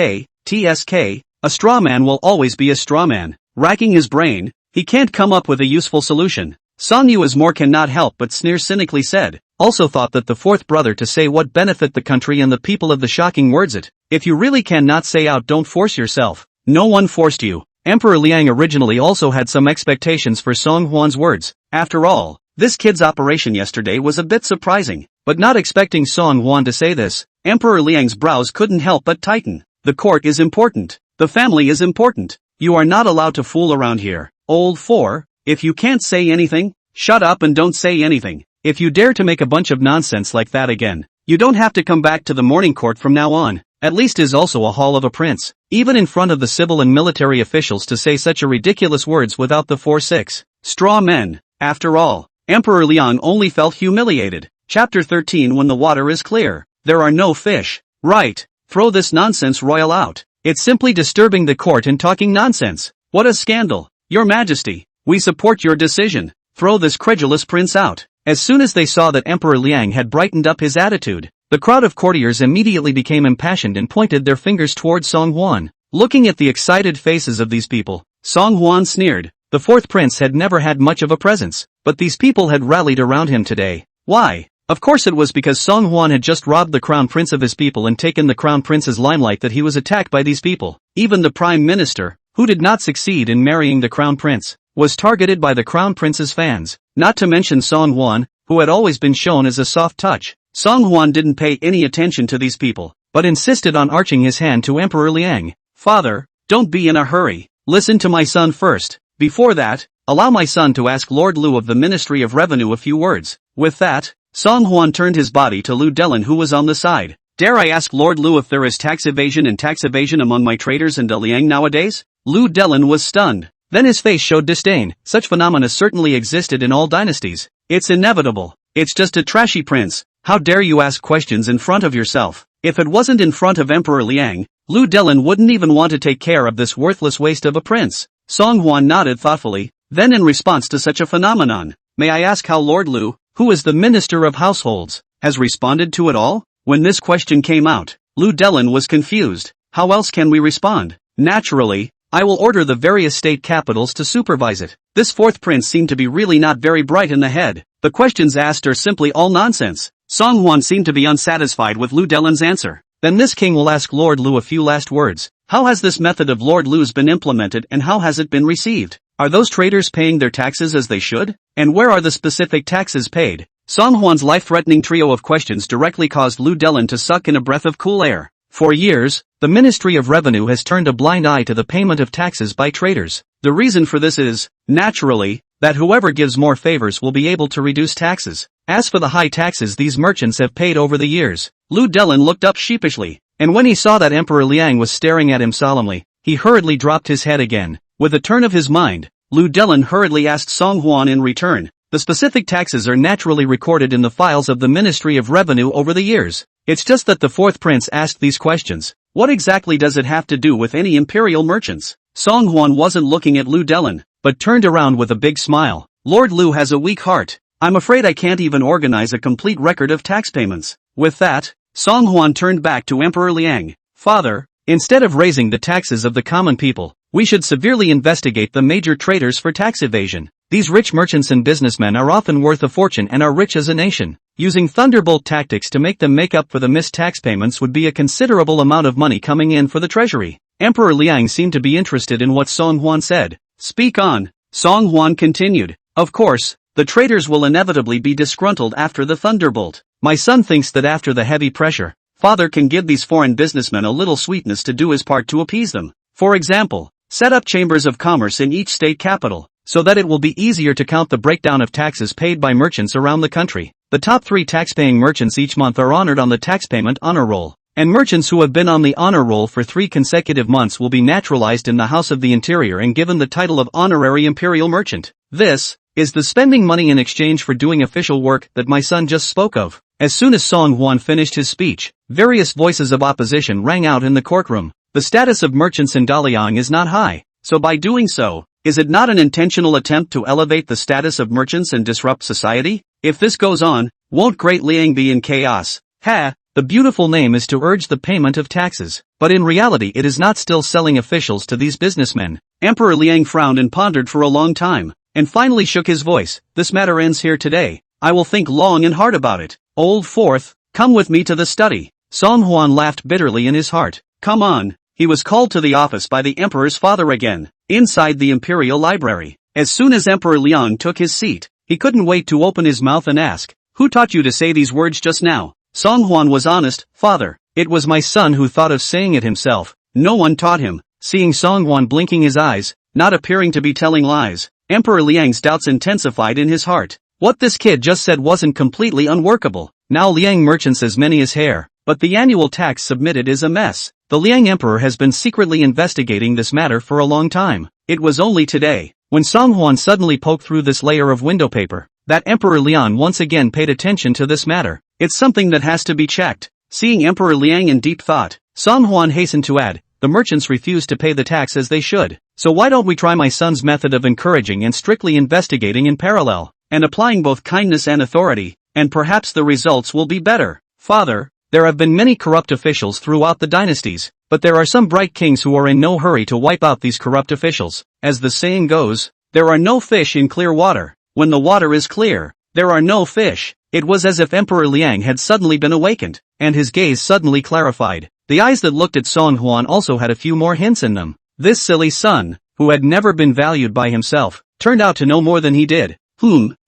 A straw man will always be a straw man. Racking his brain, he can't come up with a useful solution. Song Yu as more cannot help but sneer cynically said. Also thought that the fourth brother to say what benefit the country and the people of the shocking words it. If you really cannot say out, don't force yourself. No one forced you. Emperor Liang originally also had some expectations for Song Hwan's words. After all, this kid's operation yesterday was a bit surprising, but not expecting Song Hwan to say this, Emperor Liang's brows couldn't help but tighten. The court is important. The family is important. You are not allowed to fool around here. Old four, if you can't say anything, shut up and don't say anything. If you dare to make a bunch of nonsense like that again, you don't have to come back to the morning court from now on. At least is also a hall of a prince, even in front of the civil and military officials to say such a ridiculous words without the 4-6 straw men. After all, Emperor Liang only felt humiliated. Chapter 13 When the water is clear, there are no fish. Right, throw this nonsense royal out. It's simply disturbing the court and talking nonsense. What a scandal. Your Majesty, we support your decision. Throw this credulous prince out. As soon as they saw that Emperor Liang had brightened up his attitude, the crowd of courtiers immediately became impassioned and pointed their fingers toward Song Hwan. Looking at the excited faces of these people, Song Hwan sneered. The fourth prince had never had much of a presence, but these people had rallied around him today. Why? Of course it was because Song Hwan had just robbed the crown prince of his people and taken the crown prince's limelight that he was attacked by these people. Even the prime minister, who did not succeed in marrying the crown prince, was targeted by the crown prince's fans, not to mention Song Hwan, who had always been shown as a soft touch. Song Hwan didn't pay any attention to these people, but insisted on arching his hand to Emperor Liang. Father, don't be in a hurry. Listen to my son first. Before that, allow my son to ask Lord Lu of the Ministry of Revenue a few words. With that, Song Hwan turned his body to Lu Delin who was on the side. Dare I ask Lord Lu if there is tax evasion among my traders in Liang nowadays? Lu Delin was stunned. Then his face showed disdain. Such phenomena certainly existed in all dynasties. It's inevitable. It's just a trashy prince. How dare you ask questions in front of yourself? If it wasn't in front of Emperor Liang, Lu Delin wouldn't even want to take care of this worthless waste of a prince. Song Hwan nodded thoughtfully. Then in response to such a phenomenon, may I ask how Lord Lu, who is the Minister of Households, has responded to it all? When this question came out, Lu Delin was confused. How else can we respond? Naturally, I will order the various state capitals to supervise it. This fourth prince seemed to be really not very bright in the head. The questions asked are simply all nonsense. Song Hwan seemed to be unsatisfied with Lu Delin's answer. Then this king will ask Lord Lu a few last words. How has this method of Lord Lu's been implemented and how has it been received? Are those traders paying their taxes as they should? And where are the specific taxes paid? Song Hwan's life-threatening trio of questions directly caused Lu Delin to suck in a breath of cool air. For years, the Ministry of Revenue has turned a blind eye to the payment of taxes by traders. The reason for this is, naturally, that whoever gives more favors will be able to reduce taxes. As for the high taxes these merchants have paid over the years, Lu Delin looked up sheepishly, and when he saw that Emperor Liang was staring at him solemnly, he hurriedly dropped his head again. With a turn of his mind, Lu Delin hurriedly asked Song Hwan in return. The specific taxes are naturally recorded in the files of the Ministry of Revenue over the years. It's just that the fourth prince asked these questions. What exactly does it have to do with any imperial merchants? Song Hwan wasn't looking at Lu Delin, but turned around with a big smile. Lord Lu has a weak heart. I'm afraid I can't even organize a complete record of tax payments. With that, Song Hwan turned back to Emperor Liang. Father, instead of raising the taxes of the common people, we should severely investigate the major traders for tax evasion. These rich merchants and businessmen are often worth a fortune and are rich as a nation. Using thunderbolt tactics to make them make up for the missed tax payments would be a considerable amount of money coming in for the treasury. Emperor Liang seemed to be interested in what Song Hwan said. Speak on. Song Hwan continued. Of course, the traders will inevitably be disgruntled after the thunderbolt. My son thinks that after the heavy pressure, father can give these foreign businessmen a little sweetness to do his part to appease them. For example, set up chambers of commerce in each state capital, so that it will be easier to count the breakdown of taxes paid by merchants around the country. The top 3 tax-paying merchants each month are honored on the tax payment honor roll, and merchants who have been on the honor roll for 3 consecutive months will be naturalized in the House of the Interior and given the title of honorary imperial merchant. This is the spending money in exchange for doing official work that my son just spoke of. As soon as Song Hwan finished his speech, various voices of opposition rang out in the courtroom. The status of merchants in Daliang is not high, so by doing so, is it not an intentional attempt to elevate the status of merchants and disrupt society? If this goes on, won't Great Liang be in chaos? Ha! The beautiful name is to urge the payment of taxes, but in reality it is not still selling officials to these businessmen. Emperor Liang frowned and pondered for a long time, and finally shook his voice. This matter ends here today. I will think long and hard about it. Old Fourth, come with me to the study. Song Hwan laughed bitterly in his heart. Come on. He was called to the office by the emperor's father again, inside the imperial library. As soon as Emperor Liang took his seat, he couldn't wait to open his mouth and ask, "Who taught you to say these words just now?" Song Hwan was honest. "Father, it was my son who thought of saying it himself. No one taught him." Seeing Song Hwan blinking his eyes, not appearing to be telling lies, Emperor Liang's doubts intensified in his heart. What this kid just said wasn't completely unworkable. Now Liang merchants as many as hair, but the annual tax submitted is a mess. The Liang emperor has been secretly investigating this matter for a long time. It was only today, when Song Hwan suddenly poked through this layer of window paper, that Emperor Liang once again paid attention to this matter. It's something that has to be checked. Seeing Emperor Liang in deep thought, Song Hwan hastened to add, the merchants refuse to pay the tax as they should. So why don't we try my son's method of encouraging and strictly investigating in parallel, and applying both kindness and authority, and perhaps the results will be better. Father, there have been many corrupt officials throughout the dynasties, but there are some bright kings who are in no hurry to wipe out these corrupt officials. As the saying goes, there are no fish in clear water. When the water is clear, there are no fish. It was as if Emperor Liang had suddenly been awakened, and his gaze suddenly clarified. The eyes that looked at Song Hwan also had a few more hints in them. This silly son, who had never been valued by himself, turned out to know more than he did.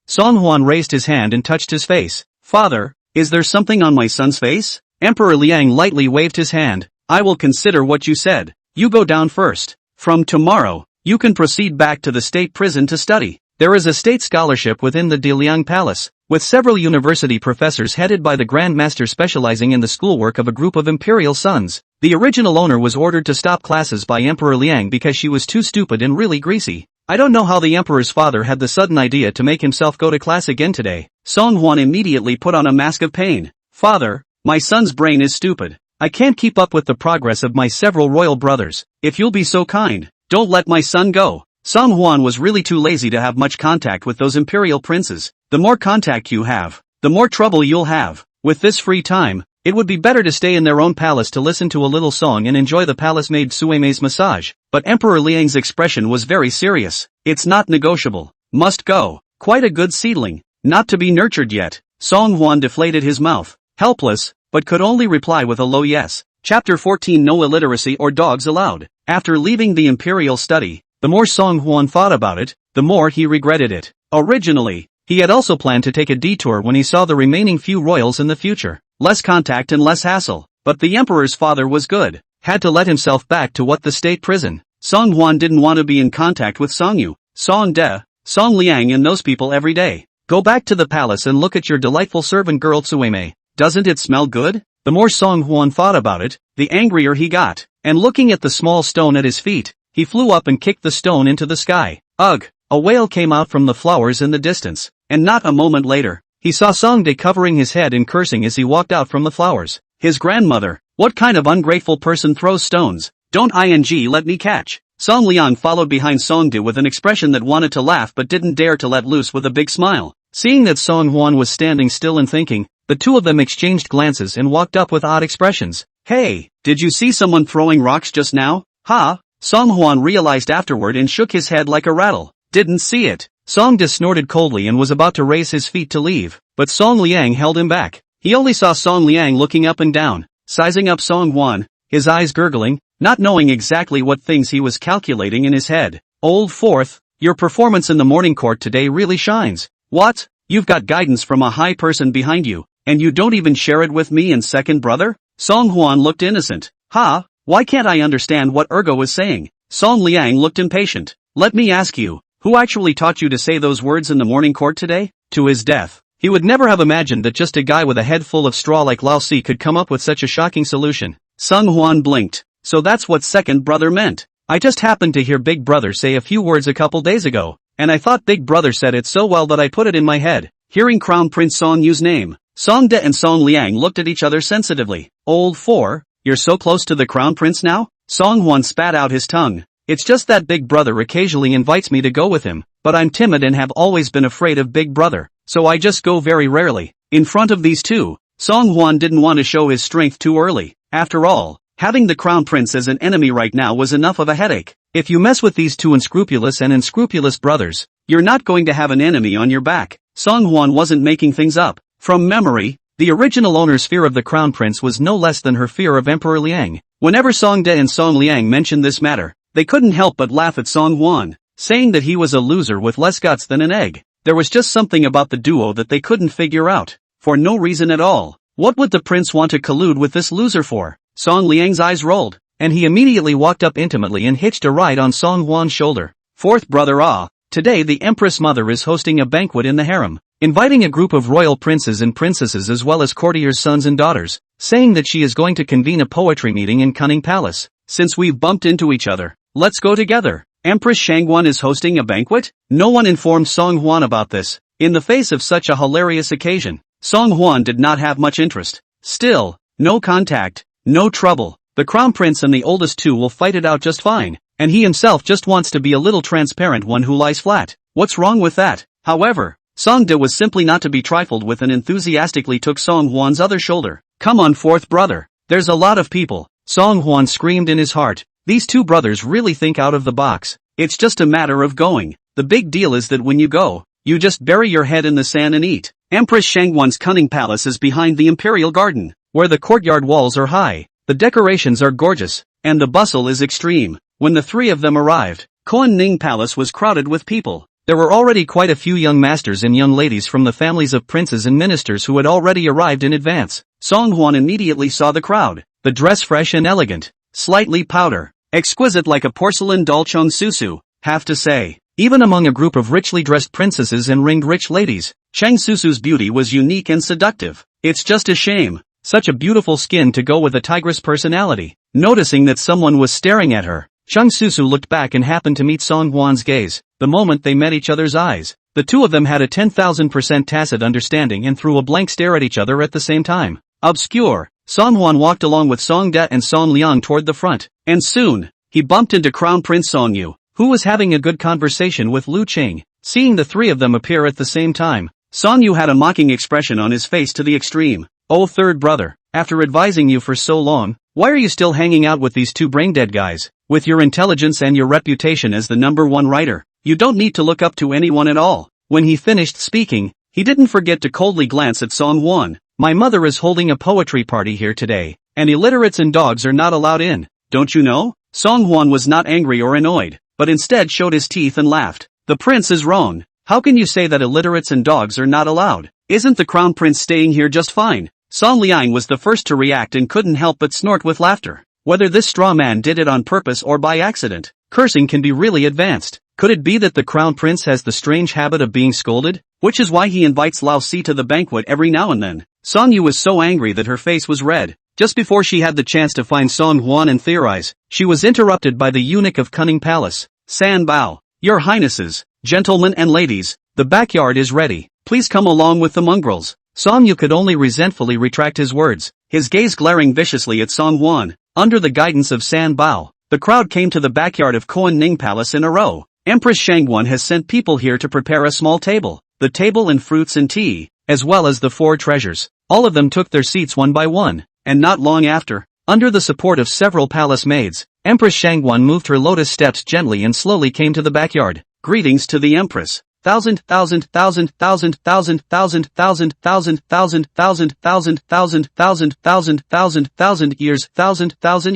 Song Hwan raised his hand and touched his face. Father, is there something on my son's face? Emperor Liang lightly waved his hand. I will consider what you said. You go down first. From tomorrow, you can proceed back to the state prison to study. There is a state scholarship within the Daliang Palace, with several university professors headed by the Grand Master specializing in the schoolwork of a group of imperial sons. The original owner was ordered to stop classes by Emperor Liang because she was too stupid and really greasy. I don't know how the emperor's father had the sudden idea to make himself go to class again today. Song Hwan immediately put on a mask of pain. Father, my son's brain is stupid. I can't keep up with the progress of my several royal brothers. If you'll be so kind, don't let my son go. Song Hwan was really too lazy to have much contact with those imperial princes. The more contact you have, the more trouble you'll have. With this free time, it would be better to stay in their own palace to listen to a little song and enjoy the palace-maid Sueme's massage. But Emperor Liang's expression was very serious. It's not negotiable. Must go. Quite a good seedling. Not to be nurtured yet. Song Hwan deflated his mouth. Helpless, but could only reply with a low yes. Chapter 14 No illiteracy or dogs allowed. After leaving the imperial study, the more Song Hwan thought about it, the more he regretted it. Originally, he had also planned to take a detour when he saw the remaining few royals in the future. Less contact and less hassle. But the emperor's father was good. Had to let himself back to what the state prison. Song Hwan didn't want to be in contact with Song Yu, Song De, Song Liang and those people every day. Go back to the palace and look at your delightful servant girl Sueme. Doesn't it smell good? The more Song Hwan thought about it, the angrier he got. And looking at the small stone at his feet, he flew up and kicked the stone into the sky. Ugh! A wail came out from the flowers in the distance. And not a moment later, he saw Song De covering his head and cursing as he walked out from the flowers. His grandmother, what kind of ungrateful person throws stones? Don't let me catch. Song Liang followed behind Song De with an expression that wanted to laugh but didn't dare to let loose with a big smile. Seeing that Song Hwan was standing still and thinking, the two of them exchanged glances and walked up with odd expressions. Hey, did you see someone throwing rocks just now? Ha! Song Hwan realized afterward and shook his head like a rattle. Didn't see it. Song De snorted coldly and was about to raise his feet to leave, but Song Liang held him back. He only saw Song Liang looking up and down, sizing up Song Hwan, his eyes gurgling, not knowing exactly what things he was calculating in his head. Old Fourth, your performance in the morning court today really shines. What? You've got guidance from a high person behind you, and you don't even share it with me and second brother? Song Hwan looked innocent. Ha, why can't I understand what Ergo was saying? Song Liang looked impatient. Let me ask you, who actually taught you to say those words in the morning court today? To his death, he would never have imagined that just a guy with a head full of straw like Lao Si could come up with such a shocking solution. Sung Hwan blinked. So that's what second brother meant. I just happened to hear big brother say a few words a couple days ago, and I thought Big Brother said it so well that I put it in my head. Hearing Crown Prince Song Yu's name, Song De and Song Liang looked at each other sensitively. Old 4, you're so close to the Crown Prince now? Song Hwan spat out his tongue. It's just that Big Brother occasionally invites me to go with him, but I'm timid and have always been afraid of Big Brother, so I just go very rarely. In front of these two, Song Hwan didn't want to show his strength too early. After all, having the Crown Prince as an enemy right now was enough of a headache. If you mess with these two unscrupulous brothers, you're not going to have an enemy on your back. Song Hwan wasn't making things up. From memory, the original owner's fear of the Crown Prince was no less than her fear of Emperor Liang. Whenever Song De and Song Liang mentioned this matter, they couldn't help but laugh at Song Hwan, saying that he was a loser with less guts than an egg. There was just something about the duo that they couldn't figure out. For no reason at all. What would the prince want to collude with this loser for? Song Liang's eyes rolled, and he immediately walked up intimately and hitched a ride on Song Hwan's shoulder. Fourth brother today the Empress Mother is hosting a banquet in the harem, inviting a group of royal princes and princesses as well as courtiers' sons and daughters, saying that she is going to convene a poetry meeting in Cunning Palace. Since we've bumped into each other, let's go together. Empress Shangwan is hosting a banquet? No one informed Song Hwan about this. In the face of such a hilarious occasion, Song Hwan did not have much interest. Still, no contact, no trouble. The Crown Prince and the oldest two will fight it out just fine, and he himself just wants to be a little transparent one who lies flat. What's wrong with that? However, Song De was simply not to be trifled with and enthusiastically took Song Hwan's other shoulder. Come on, fourth brother. There's a lot of people. Song Hwan screamed in his heart. These two brothers really think out of the box. It's just a matter of going. The big deal is that when you go, you just bury your head in the sand and eat. Empress Shangwan's cunning palace is behind the imperial garden, where the courtyard walls are high, the decorations are gorgeous, and the bustle is extreme. When the three of them arrived, Koan Ning Palace was crowded with people. There were already quite a few young masters and young ladies from the families of princes and ministers who had already arrived in advance. Song Hwan immediately saw the crowd. The dress fresh and elegant, slightly powder, exquisite like a porcelain doll. Chung Susu, have to say, even among a group of richly dressed princesses and ringed rich ladies, Chang Susu's beauty was unique and seductive. It's just a shame, such a beautiful skin to go with a tigress personality. Noticing that someone was staring at her, Chung Susu looked back and happened to meet Song Hwan's gaze. The moment they met each other's eyes, the two of them had a 10,000% tacit understanding and threw a blank stare at each other at the same time. Obscure, Song Hwan walked along with Song De and Song Liang toward the front, and soon, he bumped into Crown Prince Song Yu, who was having a good conversation with Lu Qing. Seeing the three of them appear at the same time, Song Yu had a mocking expression on his face to the extreme. Oh third brother, after advising you for so long, why are you still hanging out with these two brain-dead guys? With your intelligence and your reputation as the #1 writer, you don't need to look up to anyone at all. When he finished speaking, he didn't forget to coldly glance at Song Hwan. My mother is holding a poetry party here today, and illiterates and dogs are not allowed in. Don't you know? Song Hwan was not angry or annoyed, but instead showed his teeth and laughed. The prince is wrong. How can you say that illiterates and dogs are not allowed? Isn't the crown prince staying here just fine? Song Liang was the first to react and couldn't help but snort with laughter. Whether this straw man did it on purpose or by accident, cursing can be really advanced. Could it be that the crown prince has the strange habit of being scolded? Which is why he invites Lao Si to the banquet every now and then. Song Yu was so angry that her face was red. Just before she had the chance to find Song Hwan and theorize, she was interrupted by the eunuch of Cunning Palace. San Bao, your highnesses, gentlemen and ladies, the backyard is ready. Please come along with the mongrels. Song Yu could only resentfully retract his words, his gaze glaring viciously at Song Hwan. Under the guidance of San Bao, the crowd came to the backyard of Koan Ning Palace in a row. Empress Shangwan has sent people here to prepare a small table, the table and fruits and tea, as well as the 4 treasures. All of them took their seats one by one, and not long after, under the support of several palace maids, Empress Shangwan moved her lotus steps gently and slowly came to the backyard. Greetings to the Empress. Thousand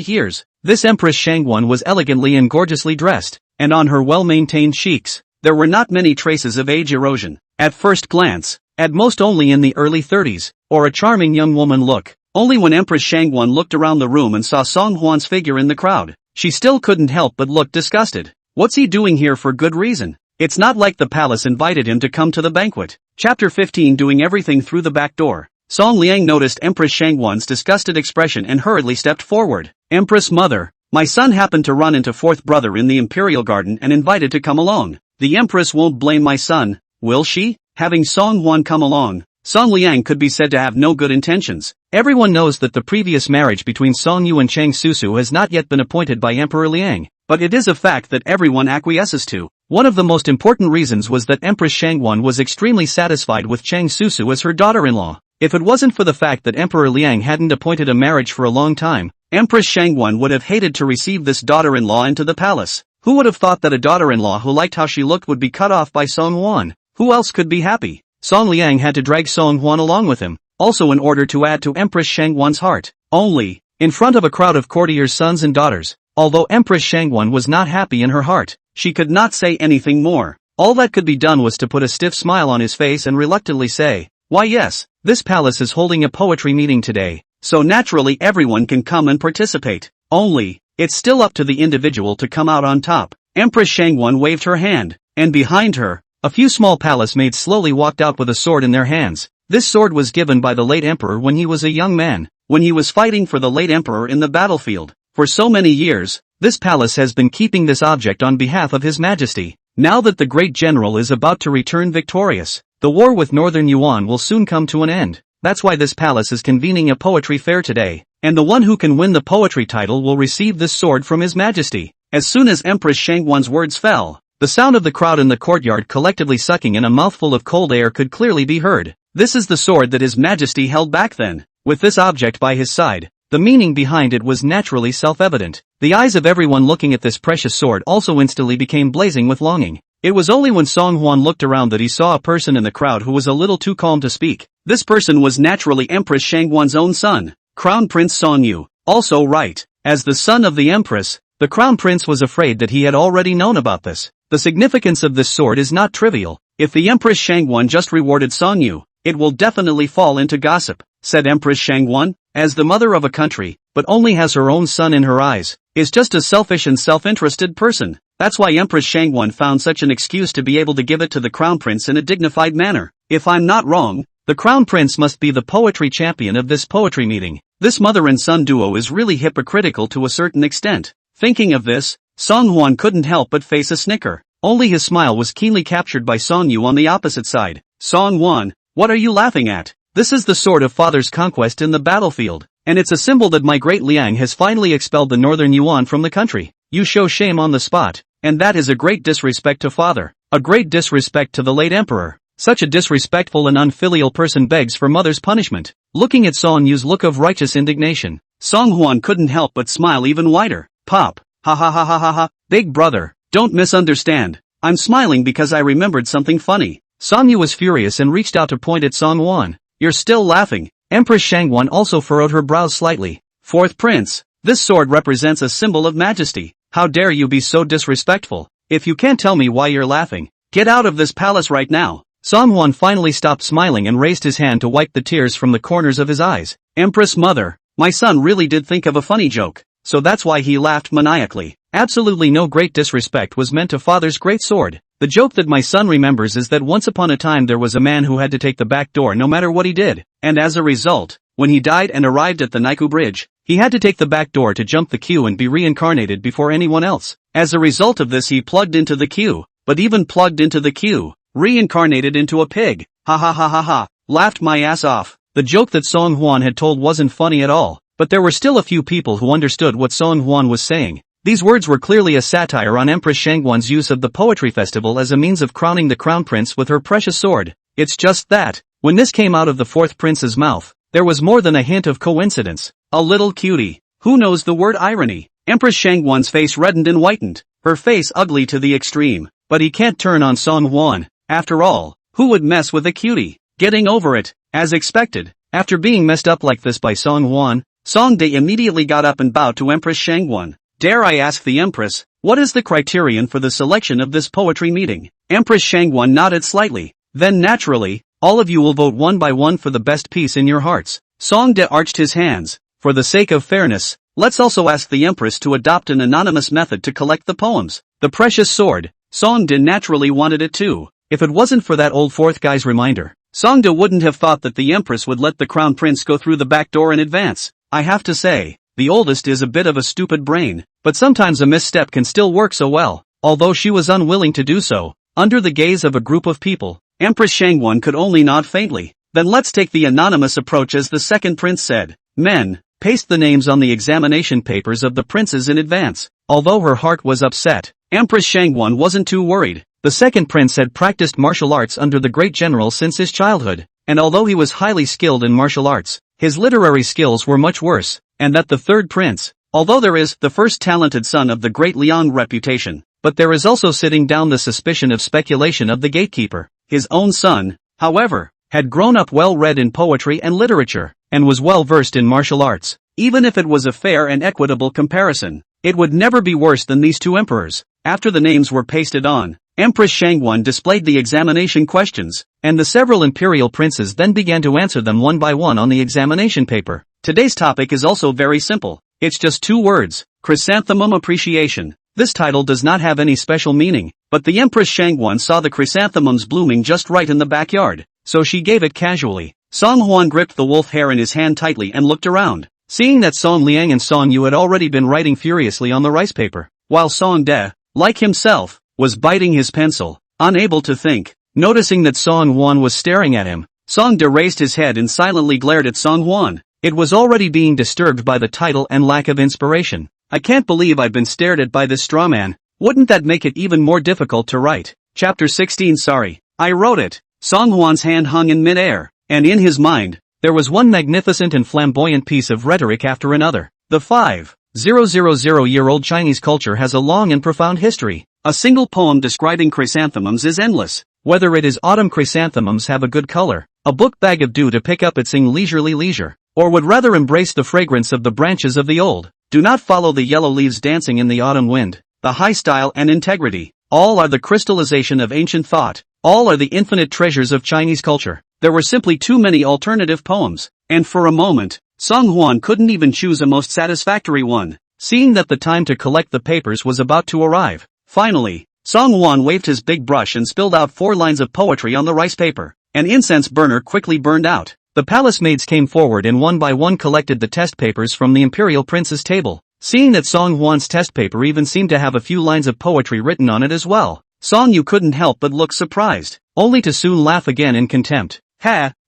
years. This Empress Shangwan was elegantly and gorgeously dressed, and on her well-maintained cheeks, there were not many traces of age erosion. At first glance, at most only in the early 30s, or a charming young woman look. Only when Empress Shangwan looked around the room and saw Song Hwan's figure in the crowd, she still couldn't help but look disgusted. What's he doing here for good reason? It's not like the palace invited him to come to the banquet. Chapter 15. Doing everything through the back door. Song Liang noticed Empress Shangwan's disgusted expression and hurriedly stepped forward. Empress Mother, my son happened to run into 4th brother in the imperial garden and invited to come along. The Empress won't blame my son, will she? Having Song Hwan come along, Song Liang could be said to have no good intentions. Everyone knows that the previous marriage between Song Yu and Chang Susu has not yet been appointed by Emperor Liang, but it is a fact that everyone acquiesces to. One of the most important reasons was that Empress Shangwan was extremely satisfied with Chang Susu as her daughter-in-law. If it wasn't for the fact that Emperor Liang hadn't appointed a marriage for a long time, Empress Shangwan would have hated to receive this daughter-in-law into the palace. Who would have thought that a daughter-in-law who liked how she looked would be cut off by Song Hwan? Who else could be happy? Song Liang had to drag Song Hwan along with him, also in order to add to Empress Shangwan's heart. Only, in front of a crowd of courtiers' sons and daughters, although Empress Shangwan was not happy in her heart, she could not say anything more. All that could be done was to put a stiff smile on his face and reluctantly say, "Why yes, this palace is holding a poetry meeting today, so naturally everyone can come and participate. Only, it's still up to the individual to come out on top." Empress Shangwan waved her hand, and behind her, a few small palace maids slowly walked out with a sword in their hands. This sword was given by the late emperor when he was a young man, when he was fighting for the late emperor in the battlefield. For so many years, this palace has been keeping this object on behalf of His Majesty. Now that the great general is about to return victorious, the war with Northern Yuan will soon come to an end. That's why this palace is convening a poetry fair today, and the one who can win the poetry title will receive this sword from His Majesty. As soon as Empress Shangwan's words fell, the sound of the crowd in the courtyard collectively sucking in a mouthful of cold air could clearly be heard. This is the sword that His Majesty held back then. With this object by his side, the meaning behind it was naturally self-evident. The eyes of everyone looking at this precious sword also instantly became blazing with longing. It was only when Song Hwan looked around that he saw a person in the crowd who was a little too calm to speak. This person was naturally Empress Shangwan's own son, Crown Prince Song Yu. Also right, as the son of the Empress, the Crown Prince was afraid that he had already known about this. The significance of this sword is not trivial. If the Empress Shangwan just rewarded Song Yu, it will definitely fall into gossip, said Empress Shangwan. As the mother of a country, but only has her own son in her eyes, is just a selfish and self-interested person. That's why Empress Shangwan found such an excuse to be able to give it to the Crown Prince in a dignified manner. If I'm not wrong, the Crown Prince must be the poetry champion of this poetry meeting. This mother and son duo is really hypocritical to a certain extent. Thinking of this, Song Hwan couldn't help but face a snicker. Only his smile was keenly captured by Song Yu on the opposite side. Song Hwan, what are you laughing at? This is the sword of father's conquest in the battlefield, and it's a symbol that my great Liang has finally expelled the Northern Yuan from the country. You show shame on the spot, and that is a great disrespect to father, a great disrespect to the late emperor. Such a disrespectful and unfilial person begs for mother's punishment. Looking at Song Yu's look of righteous indignation, Song Hwan couldn't help but smile even wider. Pop, ha ha ha ha ha ha, big brother, don't misunderstand. I'm smiling because I remembered something funny. Song Yu was furious and reached out to point at Song Hwan. You're still laughing. Empress Shangwan also furrowed her brows slightly. Fourth prince, this sword represents a symbol of majesty. How dare you be so disrespectful? If you can't tell me why you're laughing, get out of this palace right now. Song Hwan finally stopped smiling and raised his hand to wipe the tears from the corners of his eyes. Empress mother, my son really did think of a funny joke, so that's why he laughed maniacally. Absolutely no great disrespect was meant to father's great sword. The joke that my son remembers is that once upon a time there was a man who had to take the back door no matter what he did, and as a result, when he died and arrived at the Naiku Bridge, he had to take the back door to jump the queue and be reincarnated before anyone else. As a result of this he plugged into the queue, but even plugged into the queue, reincarnated into a pig. Ha ha ha ha ha, laughed my ass off. The joke that Song Hwan had told wasn't funny at all, but there were still a few people who understood what Song Hwan was saying. These words were clearly a satire on Empress Shangwan's use of the poetry festival as a means of crowning the crown prince with her precious sword. It's just that, when this came out of the fourth prince's mouth, there was more than a hint of coincidence. A little cutie. Who knows the word irony? Empress Shangwan's face reddened and whitened, her face ugly to the extreme. But he can't turn on Song Hwan. After all, who would mess with a cutie? Getting over it, as expected. After being messed up like this by Song Hwan, Song De immediately got up and bowed to Empress Shangwan. Dare I ask the Empress, what is the criterion for the selection of this poetry meeting? Empress Shangwan nodded slightly. Then naturally, all of you will vote one by one for the best piece in your hearts. Song De arched his hands. For the sake of fairness, let's also ask the Empress to adopt an anonymous method to collect the poems. The precious sword. Song De naturally wanted it too. If it wasn't for that old fourth guy's reminder, Song De wouldn't have thought that the Empress would let the Crown Prince go through the back door in advance. I have to say, the oldest is a bit of a stupid brain, but sometimes a misstep can still work so well. Although she was unwilling to do so, under the gaze of a group of people. Empress Shangwon could only nod faintly. Then let's take the anonymous approach, as the second prince said. Men, paste the names on the examination papers of the princes in advance. Although her heart was upset, Empress Shangwon wasn't too worried. The second prince had practiced martial arts under the great general since his childhood, and although he was highly skilled in martial arts, his literary skills were much worse, and that the third prince, although there is the first talented son of the great Liang reputation, but there is also sitting down the suspicion of speculation of the gatekeeper. His own son, however, had grown up well read in poetry and literature, and was well versed in martial arts. Even if it was a fair and equitable comparison, it would never be worse than these two emperors. After the names were pasted on, Empress Shangwon displayed the examination questions, and the several imperial princes then began to answer them one by one on the examination paper. Today's topic is also very simple. It's just 2 words: chrysanthemum appreciation. This title does not have any special meaning, but the Empress Shangwon saw the chrysanthemums blooming just right in the backyard, so she gave it casually. Song Huan gripped the wolf hair in his hand tightly and looked around, seeing that Song Liang and Song Yu had already been writing furiously on the rice paper, while Song De, like himself, was biting his pencil, unable to think. Noticing that Song Huan was staring at him, Song De raised his head and silently glared at Song Huan. It was already being disturbed by the title and lack of inspiration. I can't believe I've been stared at by this straw man. Wouldn't that make it even more difficult to write? Chapter 16. Sorry, I wrote it. Song Huan's hand hung in mid-air, and in his mind, there was one magnificent and flamboyant piece of rhetoric after another. The 5,000-year-old Chinese culture has a long and profound history. A single poem describing chrysanthemums is endless. Whether it is autumn chrysanthemums have a good color, a book bag of dew to pick up its leisurely leisure, or would rather embrace the fragrance of the branches of the old. Do not follow the yellow leaves dancing in the autumn wind. The high style and integrity, all are the crystallization of ancient thought, all are the infinite treasures of Chinese culture. There were simply too many alternative poems, and for a moment, Song Huan couldn't even choose a most satisfactory one. Seeing that the time to collect the papers was about to arrive, finally, Song Huan waved his big brush and spilled out 4 lines of poetry on the rice paper. An incense burner quickly burned out. The palace maids came forward and one by one collected the test papers from the imperial prince's table. Seeing that Song Huan's test paper even seemed to have a few lines of poetry written on it as well, Song Yu couldn't help but look surprised, only to soon laugh again in contempt.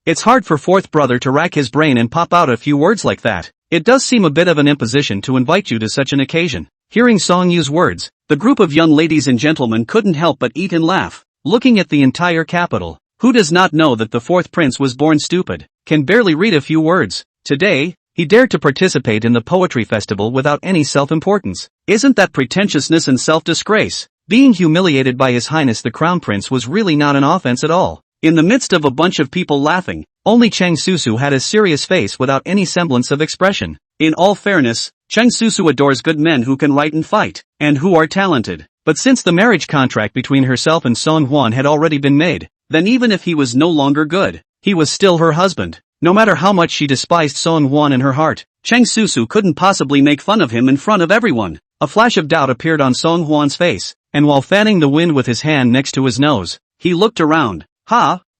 It's hard for fourth brother to rack his brain and pop out a few words like that. It does seem a bit of an imposition to invite you to such an occasion. Hearing Song Yu's words, the group of young ladies and gentlemen couldn't help but eat and laugh. Looking at the entire capital, who does not know that the fourth prince was born stupid, can barely read a few words? Today, he dared to participate in the poetry festival without any self-importance. Isn't that pretentiousness and self-disgrace? Being humiliated by His Highness the Crown Prince was really not an offense at all. In the midst of a bunch of people laughing, only Cheng Susu had a serious face without any semblance of expression. In all fairness, Cheng Susu adores good men who can write and fight, and who are talented. But since the marriage contract between herself and Song Huan had already been made, then even if he was no longer good, he was still her husband. No matter how much she despised Song Huan in her heart, Cheng Susu couldn't possibly make fun of him in front of everyone. A flash of doubt appeared on Song Huan's face, and while fanning the wind with his hand next to his nose, he looked around.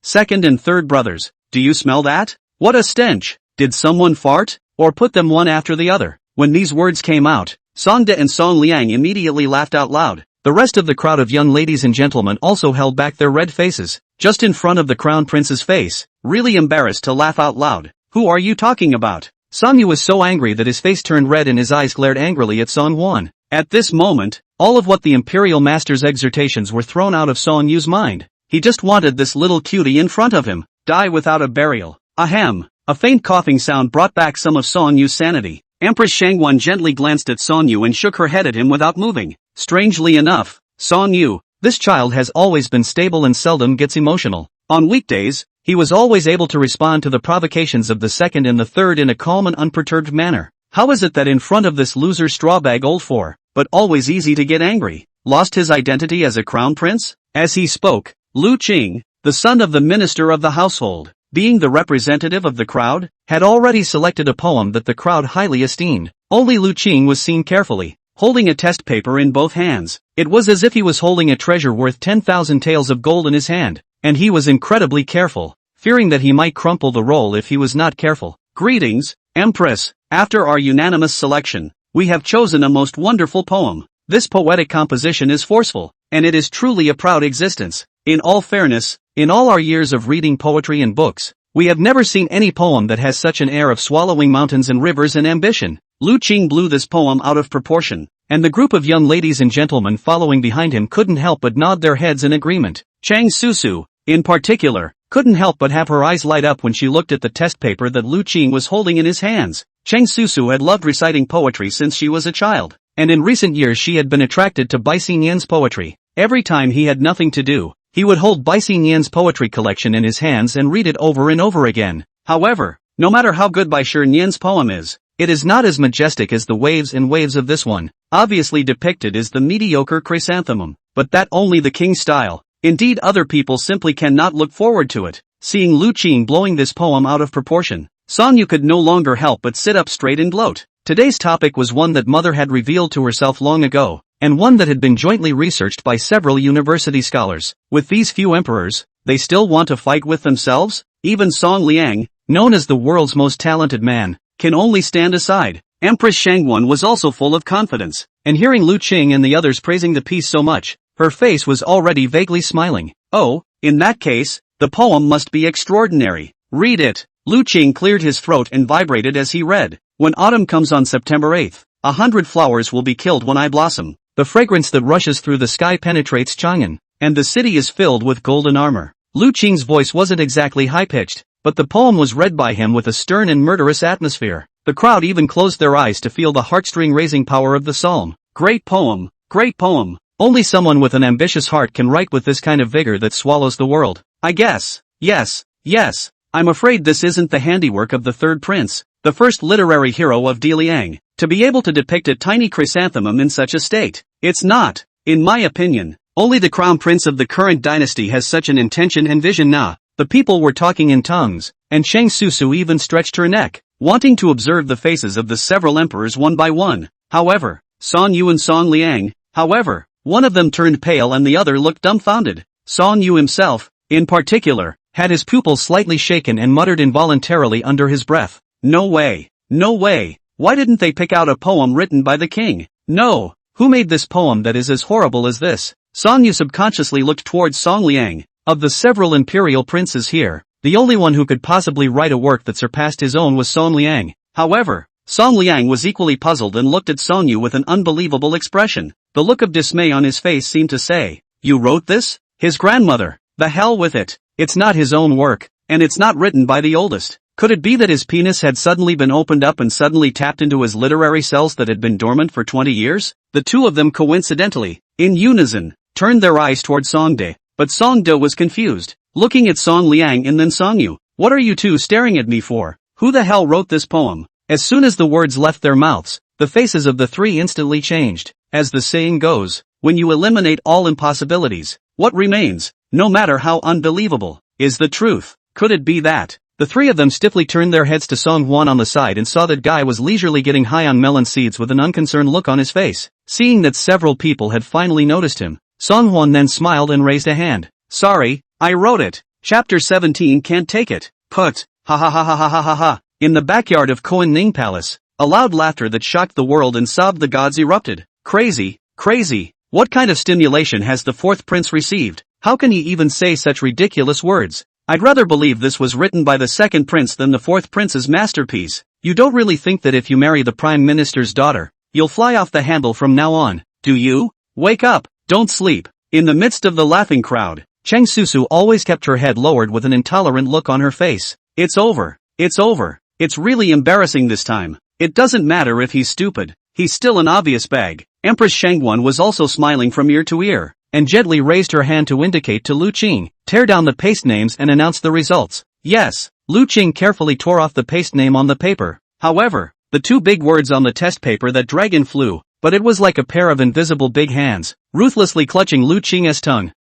Second and third brothers, do you smell that? What a stench! Did someone fart? Or put them one after the other? When these words came out, Song De and Song Liang immediately laughed out loud. The rest of the crowd of young ladies and gentlemen also held back their red faces, just in front of the crown prince's face, really embarrassed to laugh out loud. Who are you talking about? Song Yu was so angry that his face turned red and his eyes glared angrily at Song Huan. At this moment, all of what the imperial master's exhortations were thrown out of Song Yu's mind. He just wanted this little cutie in front of him, die without a burial. Ahem. A faint coughing sound brought back some of Song Yu's sanity. Empress Shangwon gently glanced at Song Yu and shook her head at him without moving. Strangely enough, Song Yu, this child has always been stable and seldom gets emotional. On weekdays, he was always able to respond to the provocations of the second and the third in a calm and unperturbed manner. How is it that in front of this loser strawbag old four, but always easy to get angry, lost his identity as a crown prince? As he spoke, Lu Qing, the son of the minister of the household, being the representative of the crowd, had already selected a poem that the crowd highly esteemed. Only Lu Qing was seen carefully, holding a test paper in both hands. It was as if he was holding a treasure worth 10,000 taels of gold in his hand, and he was incredibly careful, fearing that he might crumple the roll if he was not careful. Greetings, Empress. After our unanimous selection, we have chosen a most wonderful poem. This poetic composition is forceful, and it is truly a proud existence. In all fairness, in all our years of reading poetry and books, we have never seen any poem that has such an air of swallowing mountains and rivers and ambition. Lu Qing blew this poem out of proportion, and the group of young ladies and gentlemen following behind him couldn't help but nod their heads in agreement. Chang Susu, in particular, couldn't help but have her eyes light up when she looked at the test paper that Lu Qing was holding in his hands. Chang Susu had loved reciting poetry since she was a child, and in recent years she had been attracted to Bai Xinyan's poetry. Every time he had nothing to do, he would hold Bai Xinyan's poetry collection in his hands and read it over and over again. However, no matter how good Bai Xinyan's poem is, it is not as majestic as the waves and waves of this one. Obviously depicted is the mediocre chrysanthemum, but that only the king's style. Indeed, other people simply cannot look forward to it. Seeing Lu Qing blowing this poem out of proportion, Song Yu could no longer help but sit up straight and gloat. Today's topic was one that Mother had revealed to herself long ago, and one that had been jointly researched by several university scholars. With these few emperors, they still want to fight with themselves? Even Song Liang, known as the world's most talented man, can only stand aside. Empress Shangguan was also full of confidence, and hearing Lu Qing and the others praising the piece so much, her face was already vaguely smiling. Oh, in that case, the poem must be extraordinary. Read it. Lu Qing cleared his throat and vibrated as he read. When autumn comes on September 8th, 100 flowers will be killed when I blossom. The fragrance that rushes through the sky penetrates Chang'an, and the city is filled with golden armor. Lu Qing's voice wasn't exactly high-pitched, but the poem was read by him with a stern and murderous atmosphere. The crowd even closed their eyes to feel the heartstring-raising power of the psalm. Great poem, great poem. Only someone with an ambitious heart can write with this kind of vigor that swallows the world. I guess. Yes. I'm afraid this isn't the handiwork of the third prince, the first literary hero of Diliang, to be able to depict a tiny chrysanthemum in such a state. It's not, in my opinion. Only the crown prince of the current dynasty has such an intention and vision now. The people were talking in tongues, and Chang Susu even stretched her neck, wanting to observe the faces of the several emperors one by one. However, Song Yu and Song Liang, one of them turned pale and the other looked dumbfounded. Song Yu himself, in particular, had his pupils slightly shaken and muttered involuntarily under his breath. No way. Why didn't they pick out a poem written by the king? No. Who made this poem that is as horrible as this? Song Yu subconsciously looked towards Song Liang. Of the several imperial princes here, the only one who could possibly write a work that surpassed his own was Song Liang. However, Song Liang was equally puzzled and looked at Song Yu with an unbelievable expression. The look of dismay on his face seemed to say, "You wrote this? His grandmother. The hell with it. It's not his own work, and it's not written by the oldest." Could it be that his penis had suddenly been opened up and suddenly tapped into his literary cells that had been dormant for 20 years? The two of them coincidentally, in unison, turned their eyes toward Song De, but Song De was confused, looking at Song Liang and then Song Yu. "What are you two staring at me for? Who the hell wrote this poem?" As soon as the words left their mouths, the faces of the three instantly changed. As the saying goes, when you eliminate all impossibilities, what remains, no matter how unbelievable, is the truth. Could it be that? The three of them stiffly turned their heads to Song Huan on the side and saw that Guy was leisurely getting high on melon seeds with an unconcerned look on his face. Seeing that several people had finally noticed him, Song Huan then smiled and raised a hand. "Sorry, I wrote it. Chapter 17 can't take it. Put, ha ha ha ha ha ha ha ha." In the backyard of Koan Ning Palace, a loud laughter that shocked the world and sobbed the gods erupted. Crazy. What kind of stimulation has the fourth prince received? How can he even say such ridiculous words? I'd rather believe this was written by the second prince than the fourth prince's masterpiece. You don't really think that if you marry the prime minister's daughter, you'll fly off the handle from now on, do you? Wake up, don't sleep. In the midst of the laughing crowd, Chang Susu always kept her head lowered with an intolerant look on her face. It's over. It's really embarrassing this time. It doesn't matter if he's stupid, he's still an obvious bag. Empress Shangguan was also smiling from ear to ear, and gently raised her hand to indicate to Lu Qing, "Tear down the paste names and announce the results." Yes, Lu Qing carefully tore off the paste name on the paper. However, the two big words on the test paper that dragon flew, but it was like a pair of invisible big hands, ruthlessly clutching Lu Qing's tongue.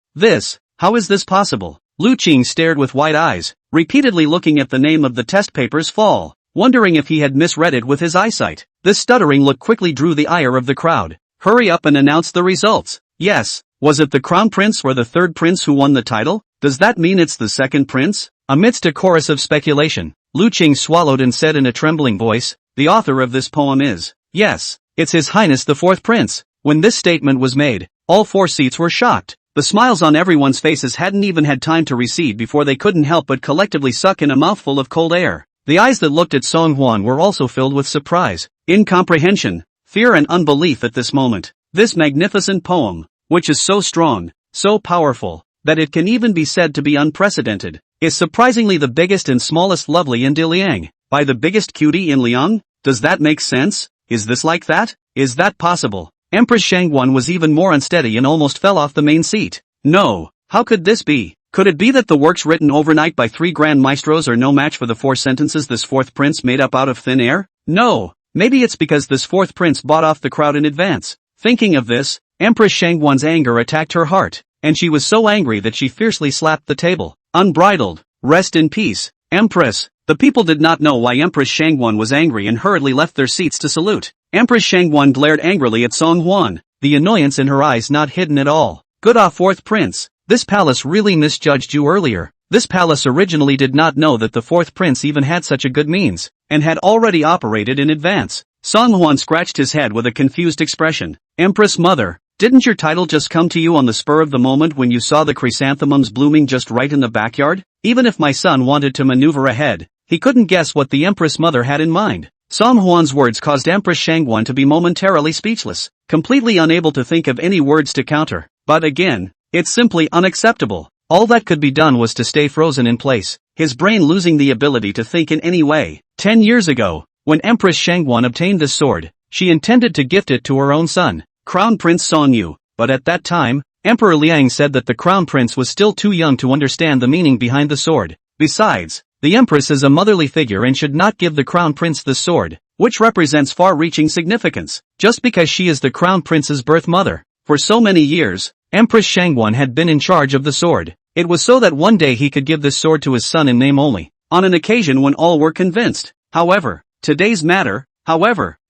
How is this possible? Lu Qing stared with wide eyes, repeatedly looking at the name of the test paper's fall, wondering if he had misread it with his eyesight. This stuttering look quickly drew the ire of the crowd. "Hurry up and announce the results." Yes. Was it the crown prince or the third prince who won the title? Does that mean it's the second prince? Amidst a chorus of speculation, Lu Qing swallowed and said in a trembling voice, "The author of this poem is, yes, it's His Highness the fourth prince." When this statement was made, All 4 seats were shocked. The smiles on everyone's faces hadn't even had time to recede before they couldn't help but collectively suck in a mouthful of cold air. The eyes that looked at Song Hwan were also filled with surprise, incomprehension, fear and unbelief at this moment. This magnificent poem, which is so strong, so powerful, that it can even be said to be unprecedented, is surprisingly the biggest and smallest lovely in Diliang. By the biggest cutie in Liang? Does that make sense? Is this like that? Is that possible? Empress Shangguan was even more unsteady and almost fell off the main seat. No, how could this be? Could it be that the works written overnight by 3 grand maestros are no match for the 4 sentences this 4th prince made up out of thin air? No, maybe it's because this 4th prince bought off the crowd in advance. Thinking of this, Empress Shangguan's anger attacked her heart, and she was so angry that she fiercely slapped the table. Unbridled. Rest in peace, Empress. The people did not know why Empress Shangguan was angry and hurriedly left their seats to salute. Empress Shangguan glared angrily at Song Hwan, the annoyance in her eyes not hidden at all. Good off 4th prince. This palace really misjudged you earlier. This palace originally did not know that the 4th prince even had such a good means, and had already operated in advance. Song Hwan scratched his head with a confused expression. Empress Mother, didn't your title just come to you on the spur of the moment when you saw the chrysanthemums blooming just right in the backyard? Even if my son wanted to maneuver ahead, he couldn't guess what the Empress Mother had in mind. Song Hwan's words caused Empress Shangguan to be momentarily speechless, completely unable to think of any words to counter. But again, it's simply unacceptable. All that could be done was to stay frozen in place, his brain losing the ability to think in any way. 10 years ago, when Empress Shangguan obtained this sword, she intended to gift it to her own son, Crown Prince Song Yu, but at that time, Emperor Liang said that the Crown Prince was still too young to understand the meaning behind the sword. Besides, the Empress is a motherly figure and should not give the Crown Prince the sword, which represents far-reaching significance, just because she is the Crown Prince's birth mother. For so many years, Empress Shangguan had been in charge of the sword. It was so that one day he could give this sword to his son in name only, on an occasion when all were convinced. However, today's matter,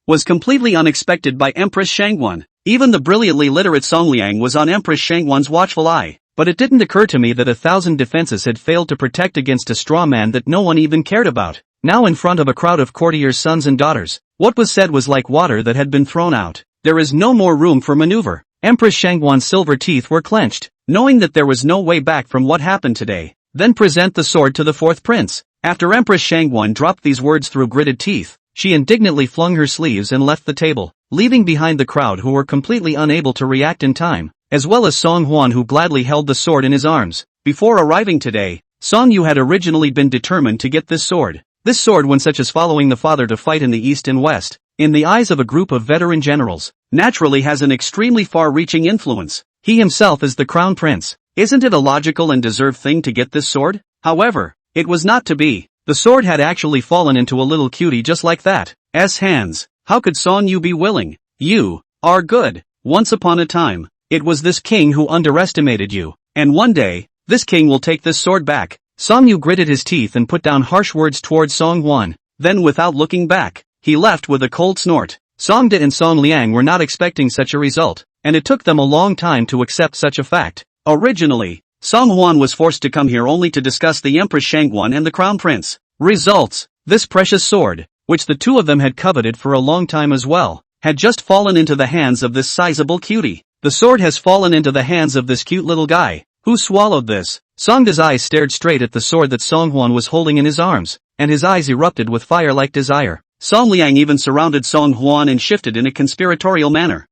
was completely unexpected by Empress Shangguan. Even the brilliantly literate Song Liang was on Empress Shangguan's watchful eye. But it didn't occur to me that 1,000 defenses had failed to protect against a straw man that no one even cared about. Now in front of a crowd of courtiers' sons and daughters, what was said was like water that had been thrown out. There is no more room for maneuver. Empress Shangguan's silver teeth were clenched, knowing that there was no way back from what happened today. Then present the sword to the 4th prince. After Empress Shangguan dropped these words through gritted teeth, she indignantly flung her sleeves and left the table, leaving behind the crowd who were completely unable to react in time, as well as Song Hwan who gladly held the sword in his arms. Before arriving today, Song Yu had originally been determined to get this sword. This sword, when such as following the father to fight in the east and west, in the eyes of a group of veteran generals, naturally has an extremely far-reaching influence. He himself is the crown prince. Isn't it a logical and deserved thing to get this sword? However, it was not to be. The sword had actually fallen into a little cutie just like that. Hands. How could Song Yu be willing? You are good. Once upon a time, it was this king who underestimated you, and one day, this king will take this sword back. Song Yu gritted his teeth and put down harsh words towards Song Hwan. Then without looking back, he left with a cold snort. Song De and Song Liang were not expecting such a result, and it took them a long time to accept such a fact. Originally, Song Hwan was forced to come here only to discuss the Empress Shangguan and the Crown Prince. Results: this precious sword, which the two of them had coveted for a long time as well, had just fallen into the hands of this sizable cutie. The sword has fallen into the hands of this cute little guy. Who swallowed this? Song De's eyes stared straight at the sword that Song Hwan was holding in his arms, and his eyes erupted with fire-like desire. Song Liang even surrounded Song Hwan and shifted in a conspiratorial manner.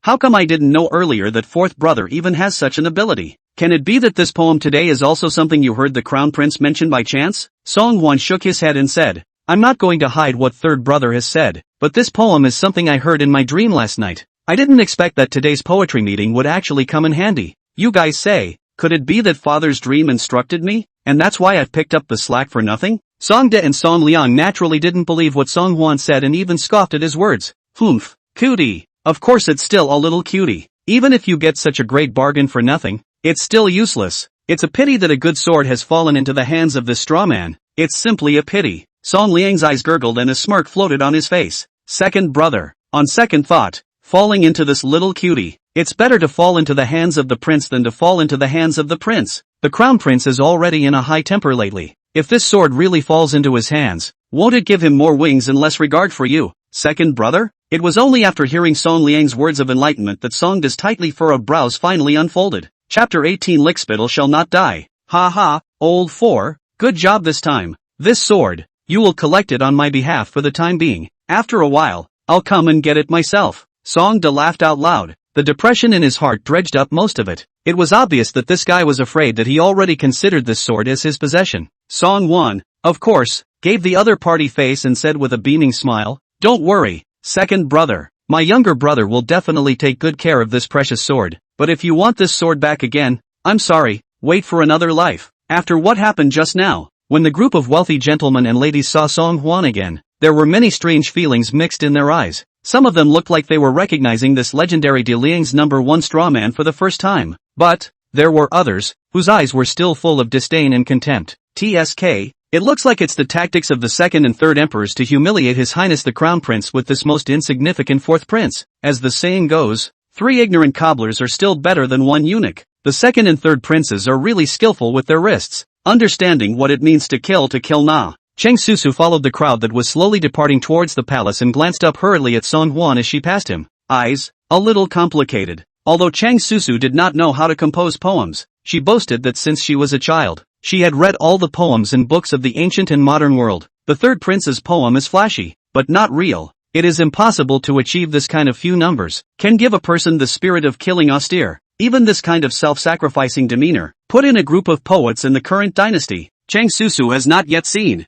How come I didn't know earlier that 4th brother even has such an ability? Can it be that this poem today is also something you heard the Crown Prince mention by chance? Song Hwan shook his head and said, I'm not going to hide what 3rd brother has said, but this poem is something I heard in my dream last night. I didn't expect that today's poetry meeting would actually come in handy. You guys say, could it be that father's dream instructed me, and that's why I've picked up the slack for nothing? Song De and Song Liang naturally didn't believe what Song Hwan said and even scoffed at his words. Humph, cutie. Of course it's still a little cutie. Even if you get such a great bargain for nothing, it's still useless. It's a pity that a good sword has fallen into the hands of this straw man. It's simply a pity. Song Liang's eyes gurgled and a smirk floated on his face. 2nd brother. On second thought, falling into this little cutie. It's better to fall into the hands of the prince than to fall into the hands of the prince. The crown prince is already in a high temper lately. If this sword really falls into his hands, won't it give him more wings and less regard for you? 2nd brother? It was only after hearing Song Liang's words of enlightenment that Song Da's tightly furrowed brows finally unfolded. Chapter 18 Lickspittle shall not die. Ha ha, old four, good job this time. This sword, you will collect it on my behalf for the time being. After a while, I'll come and get it myself. Song Da laughed out loud. The depression in his heart dredged up most of it. It was obvious that this guy was afraid that he already considered this sword as his possession. Song Won, of course, gave the other party face and said with a beaming smile, "Don't worry, second brother. My younger brother will definitely take good care of this precious sword, but if you want this sword back again, I'm sorry, wait for another life." After what happened just now, when the group of wealthy gentlemen and ladies saw Song Hwan again, there were many strange feelings mixed in their eyes. Some of them looked like they were recognizing this legendary De Liang's #1 strawman for the first time, but there were others whose eyes were still full of disdain and contempt. TSK, it looks like it's the tactics of the second and third emperors to humiliate His Highness the Crown Prince with this most insignificant fourth prince. As the saying goes, 3 ignorant cobblers are still better than 1 eunuch. The second and third princes are really skillful with their wrists, understanding what it means to kill na. Cheng Susu followed the crowd that was slowly departing towards the palace and glanced up hurriedly at Song Hwan as she passed him. Eyes, a little complicated. Although Cheng Susu did not know how to compose poems, she boasted that since she was a child, she had read all the poems and books of the ancient and modern world. The third prince's poem is flashy, but not real. It is impossible to achieve this kind of few numbers. Can give a person the spirit of killing austere. Even this kind of self-sacrificing demeanor, put in a group of poets in the current dynasty, Cheng Susu has not yet seen.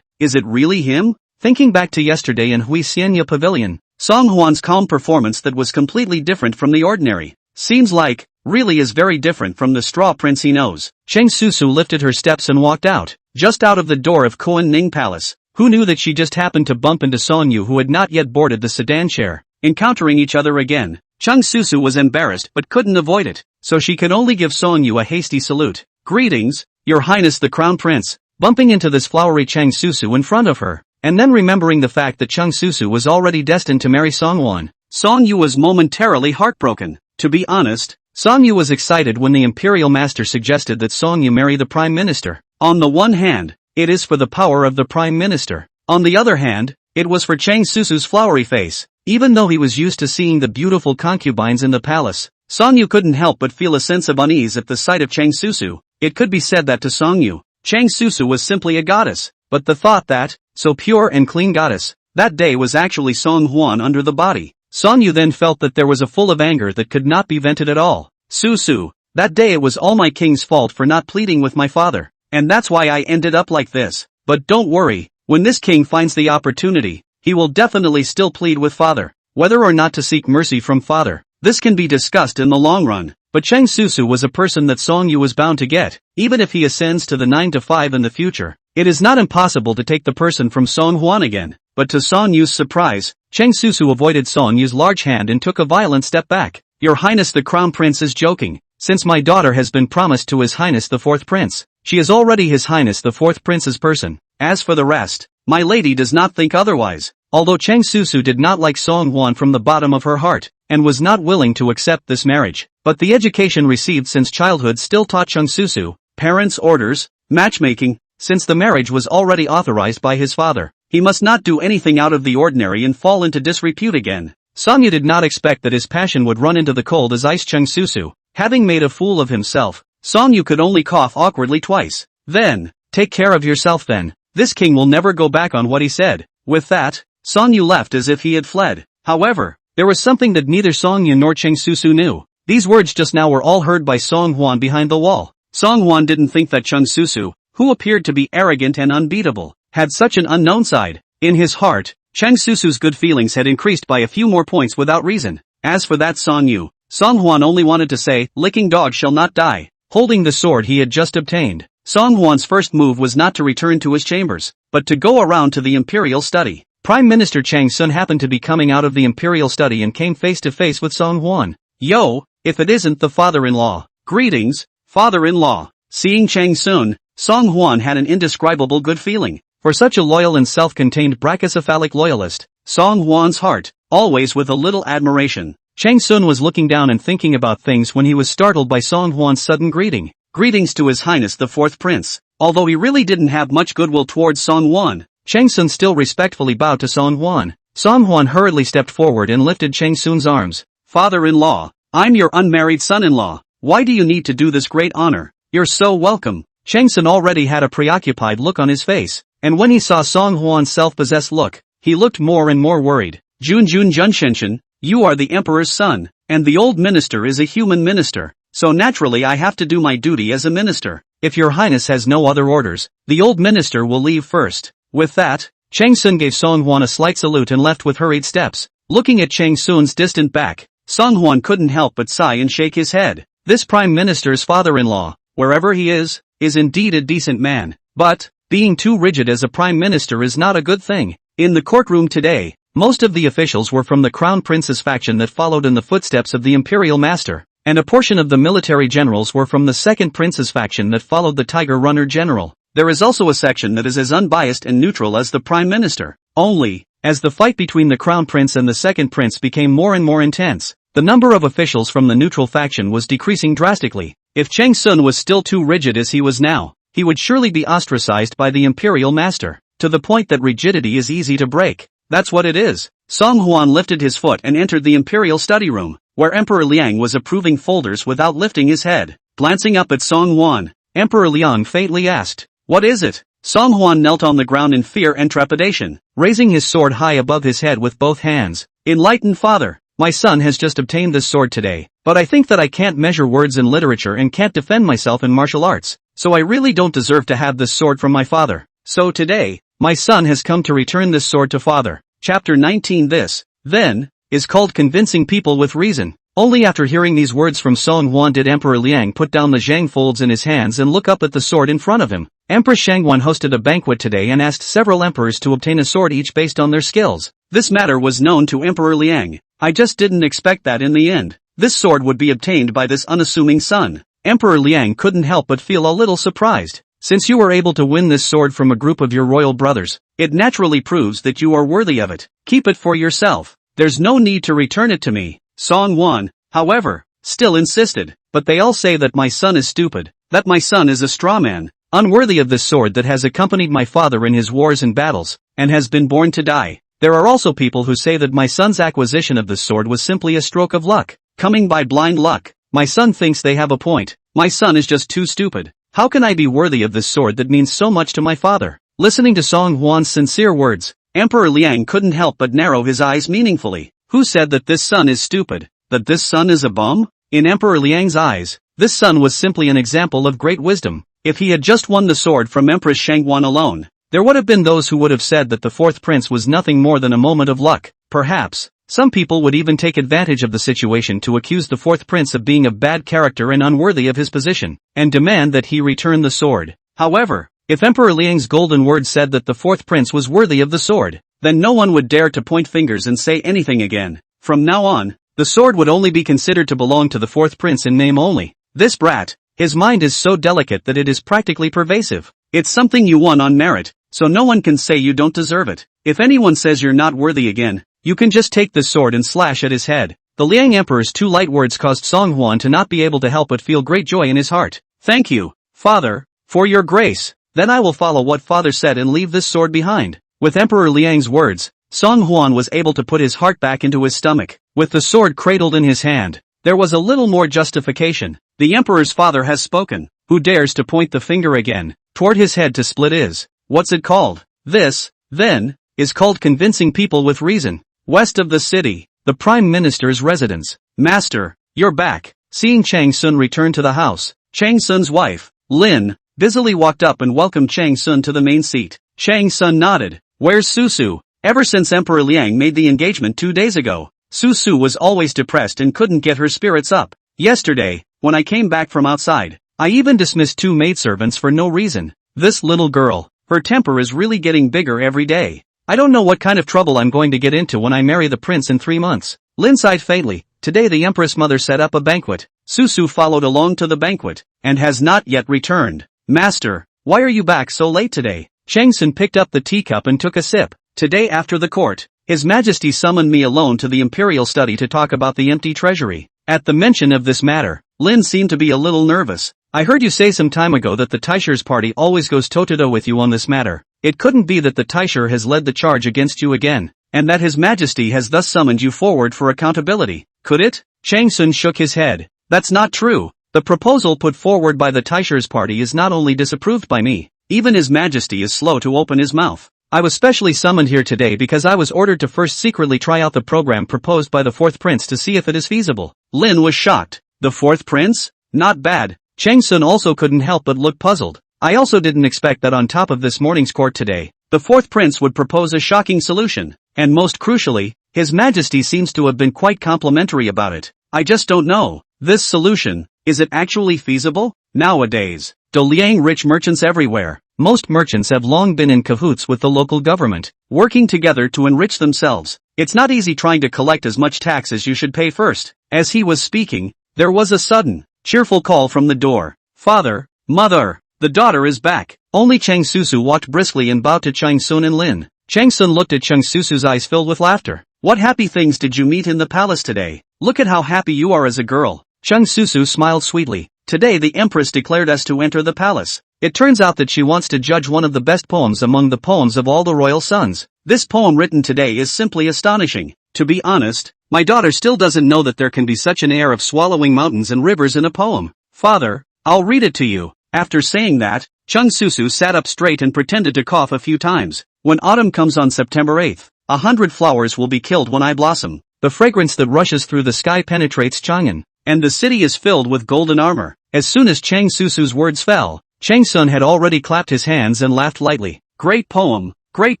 Is it really him? Thinking back to yesterday in Hui Xianya Pavilion, Song Hwan's calm performance that was completely different from the ordinary. Seems like, really is very different from the straw prince he knows. Cheng Susu lifted her steps and walked out, just out of the door of Koan Ning Palace. Who knew that she just happened to bump into Song Yu who had not yet boarded the sedan chair? Encountering each other again, Cheng Susu was embarrassed but couldn't avoid it, so she could only give Song Yu a hasty salute. "Greetings, Your Highness the Crown Prince." Bumping into this flowery Cheng Susu in front of her, and then remembering the fact that Cheng Susu was already destined to marry Song Hwan, Song Yu was momentarily heartbroken. To be honest, Song Yu was excited when the imperial master suggested that Song Yu marry the prime minister. On the one hand, it is for the power of the prime minister. On the other hand, it was for Cheng Susu's flowery face. Even though he was used to seeing the beautiful concubines in the palace, Song Yu couldn't help but feel a sense of unease at the sight of Cheng Susu. It could be said that to Song Yu, Cheng Susu was simply a goddess, but the thought that, so pure and clean goddess, that day was actually Song Hwan under the body. Song Yu then felt that there was a full of anger that could not be vented at all. "Susu, that day it was all my king's fault for not pleading with my father, and that's why I ended up like this. But don't worry, when this king finds the opportunity, he will definitely still plead with father. Whether or not to seek mercy from father, this can be discussed in the long run." But Cheng Susu was a person that Song Yu was bound to get, even if he ascends to the 9 to 5 in the future. It is not impossible to take the person from Song Hwan again, but to Song Yu's surprise, Cheng Susu avoided Song Yu's large hand and took a violent step back. "Your Highness the Crown Prince is joking. Since my daughter has been promised to His Highness the 4th Prince, she is already His Highness the 4th Prince's person. As for the rest, my lady does not think otherwise." Although Cheng Susu did not like Song Hwan from the bottom of her heart, and was not willing to accept this marriage, but the education received since childhood still taught Cheng Susu, parents' orders, matchmaking, since the marriage was already authorized by his father. He must not do anything out of the ordinary and fall into disrepute again. Song Yu did not expect that his passion would run into the cold as ice Cheng Susu. Having made a fool of himself, Song Yu could only cough awkwardly twice. "Then, take care of yourself then. This king will never go back on what he said." With that, Song Yu left as if he had fled. However, there was something that neither Song Yu nor Cheng Susu knew. These words just now were all heard by Song Hwan behind the wall. Song Hwan didn't think that Cheng Susu, who appeared to be arrogant and unbeatable, had such an unknown side. In his heart, Cheng Susu's good feelings had increased by a few more points without reason. As for that Song Yu, Song Hwan only wanted to say, "Licking dog shall not die." Holding the sword he had just obtained, Song Hwan's first move was not to return to his chambers, but to go around to the imperial study. Prime Minister Chang Sun happened to be coming out of the imperial study and came face to face with Song Hwan. "Yo, if it isn't the father-in-law." "Greetings, father-in-law." Seeing Chang Sun, Song Hwan had an indescribable good feeling. For such a loyal and self-contained brachycephalic loyalist, Song Hwan's heart, always with a little admiration. Chang Sun was looking down and thinking about things when he was startled by Song Hwan's sudden greeting. "Greetings to His Highness the 4th Prince." Although he really didn't have much goodwill towards Song Hwan, Chang Sun still respectfully bowed to Song Hwan. Song Hwan hurriedly stepped forward and lifted Chang Sun's arms. Father-in-law, I'm your unmarried son-in-law. Why do you need to do this great honor? You're so welcome. Chang Sun already had a preoccupied look on his face, and when he saw Song Hwan's self-possessed look, he looked more and more worried. Junjun Junshenchen, you are the emperor's son, and the old minister is a human minister, so naturally I have to do my duty as a minister. If your highness has no other orders, the old minister will leave first. With that, Chang Sun gave Song Hwan a slight salute and left with hurried steps. Looking at Chang Sun's distant back, Song Hwan couldn't help but sigh and shake his head. This prime minister's father-in-law, wherever he is indeed a decent man, but being too rigid as a prime minister is not a good thing. In the courtroom today, most of the officials were from the crown prince's faction that followed in the footsteps of the imperial master, and a portion of the military generals were from the second prince's faction that followed the tiger runner general. There is also a section that is as unbiased and neutral as the prime minister. Only, as the fight between the crown prince and the second prince became more and more intense, the number of officials from the neutral faction was decreasing drastically. If Chang Sun was still too rigid as he was now, he would surely be ostracized by the imperial master, to the point that rigidity is easy to break. That's what it is. Song Hwan lifted his foot and entered the imperial study room, where Emperor Liang was approving folders without lifting his head. Glancing up at Song Hwan, Emperor Liang faintly asked, "What is it?" Song Hwan knelt on the ground in fear and trepidation, raising his sword high above his head with both hands. "Enlightened father, my son has just obtained this sword today, but I think that I can't measure words in literature and can't defend myself in martial arts, so I really don't deserve to have this sword from my father. So today, my son has come to return this sword to father." Chapter 19. This, then, is called convincing people with reason. Only after hearing these words from Song Hwan did Emperor Liang put down the zhang folds in his hands and look up at the sword in front of him. Empress Shangwan hosted a banquet today and asked several emperors to obtain a sword each based on their skills. This matter was known to Emperor Liang. "I just didn't expect that in the end. This sword would be obtained by this unassuming son." Emperor Liang couldn't help but feel a little surprised. "Since you were able to win this sword from a group of your royal brothers, it naturally proves that you are worthy of it. Keep it for yourself. There's no need to return it to me." Song Hwan, however, still insisted. "But they all say that my son is stupid, that my son is a straw man, unworthy of this sword that has accompanied my father in his wars and battles, and has been born to die. There are also people who say that my son's acquisition of this sword was simply a stroke of luck, coming by blind luck. My son thinks they have a point. My son is just too stupid. How can I be worthy of this sword that means so much to my father?" Listening to Song Hwan's sincere words, Emperor Liang couldn't help but narrow his eyes meaningfully. Who said that this son is stupid? That this son is a bum? In Emperor Liang's eyes, this son was simply an example of great wisdom. If he had just won the sword from Empress Shangwan alone, there would have been those who would have said that the fourth prince was nothing more than a moment of luck. Perhaps, some people would even take advantage of the situation to accuse the fourth prince of being of bad character and unworthy of his position, and demand that he return the sword. However, if Emperor Liang's golden word said that the fourth prince was worthy of the sword, then no one would dare to point fingers and say anything again. From now on, the sword would only be considered to belong to the fourth prince in name only. This brat, his mind is so delicate that it is practically pervasive. It's something you won on merit, so no one can say you don't deserve it. If anyone says you're not worthy again, you can just take this sword and slash at his head. The Liang Emperor's two light words caused Song Hwan to not be able to help but feel great joy in his heart. "Thank you, father, for your grace. Then I will follow what father said and leave this sword behind." With Emperor Liang's words, Song Hwan was able to put his heart back into his stomach. With the sword cradled in his hand, there was a little more justification. The emperor's father has spoken. Who dares to point the finger again toward his head to split his? What's it called? This, then, is called convincing people with reason. West of the city, the prime minister's residence. "Master, you're back." Seeing Chang Sun return to the house, Chang Sun's wife, Lin, busily walked up and welcomed Chang Sun to the main seat. Chang Sun nodded. "Where's Susu?" Ever since Emperor Liang made the engagement 2 days ago, Susu was always depressed and couldn't get her spirits up. "Yesterday, when I came back from outside, I even dismissed 2 maidservants for no reason. This little girl, her temper is really getting bigger every day. I don't know what kind of trouble I'm going to get into when I marry the prince in 3 months." Lin sighed faintly. Today the empress mother set up a banquet. Susu followed along to the banquet, and has not yet returned. "Master, why are you back so late today?" Chang Sun picked up the teacup and took a sip. "Today after the court, His Majesty summoned me alone to the imperial study to talk about the empty treasury." At the mention of this matter, Lin seemed to be a little nervous. "I heard you say some time ago that the Taisher's party always goes toe-to-toe with you on this matter. It couldn't be that the Taisher has led the charge against you again." and that His Majesty has thus summoned you forward for accountability. Could it? Chang Sun shook his head. That's not true. The proposal put forward by the Taishers party is not only disapproved by me, even His Majesty is slow to open his mouth. I was specially summoned here today because I was ordered to first secretly try out the program proposed by the fourth prince to see if it is feasible. Lin was shocked. The fourth prince? Not bad. Chang Sun also couldn't help but look puzzled. I also didn't expect that on top of this morning's court today, the fourth prince would propose a shocking solution, and most crucially, His Majesty seems to have been quite complimentary about it. I just don't know. This solution, is it actually feasible? Nowadays, Liang rich merchants everywhere. Most merchants have long been in cahoots with the local government, working together to enrich themselves. It's not easy trying to collect as much tax as you should pay first. As he was speaking, there was a sudden, cheerful call from the door. Father, mother, the daughter is back. Only Chang Susu walked briskly and bowed to Chang Sun and Lin. Chang Sun looked at Chang Susu's eyes filled with laughter. What happy things did you meet in the palace today? Look at how happy you are as a girl. Chang Susu smiled sweetly. Today the Empress declared us to enter the palace. It turns out that she wants to judge one of the best poems among the poems of all the royal sons. This poem written today is simply astonishing. To be honest, my daughter still doesn't know that there can be such an air of swallowing mountains and rivers in a poem. Father, I'll read it to you. After saying that, Chang Susu sat up straight and pretended to cough a few times. When autumn comes on September 8th, 100 flowers will be killed when I blossom. The fragrance that rushes through the sky penetrates Chang'an, and the city is filled with golden armor. As soon as Chang Susu's words fell, Chang Sun had already clapped his hands and laughed lightly. Great poem, great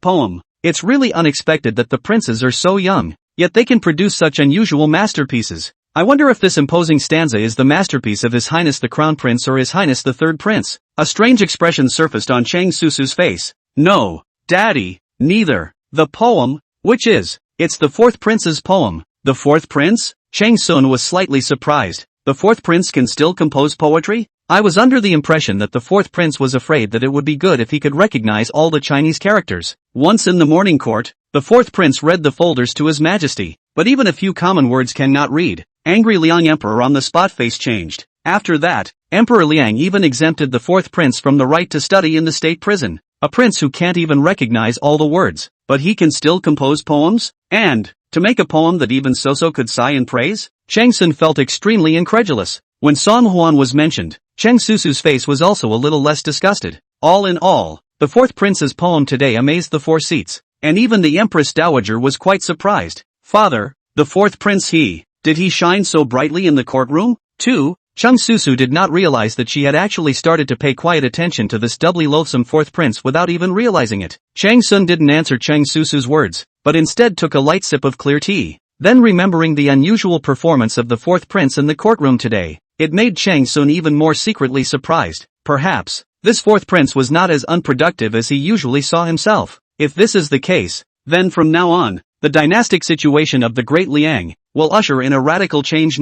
poem. It's really unexpected that the princes are so young, yet they can produce such unusual masterpieces. I wonder if this imposing stanza is the masterpiece of His Highness the Crown Prince or His Highness the Third Prince. A strange expression surfaced on Chang Susu's face. No, Daddy, neither. The poem, which is, it's the fourth prince's poem. The fourth prince? Chang Sun was slightly surprised. The fourth prince can still compose poetry? I was under the impression that the fourth prince was afraid that it would be good if he could recognize all the Chinese characters. Once in the morning court, the fourth prince read the folders to His Majesty, but even a few common words cannot read. Angry Liang Emperor on the spot face changed. After that, Emperor Liang even exempted the fourth prince from the right to study in the state prison. A prince who can't even recognize all the words, but he can still compose poems? And, to make a poem that even Soso could sigh in praise? Chang Sun felt extremely incredulous. When Song Huan was mentioned, Chang Susu's face was also a little less disgusted. All in all, the fourth prince's poem today amazed the four seats, and even the Empress Dowager was quite surprised. Father, the fourth prince did he shine so brightly in the courtroom? Too? Chang Susu did not realize that she had actually started to pay quiet attention to this doubly loathsome fourth prince without even realizing it. Chang Sun didn't answer Chang Susu's words, but instead took a light sip of clear tea. Then remembering the unusual performance of the fourth prince in the courtroom today, it made Chang Sun even more secretly surprised. Perhaps, this fourth prince was not as unproductive as he usually saw himself. If this is the case, then from now on, the dynastic situation of the Great Liang will usher in a radical change.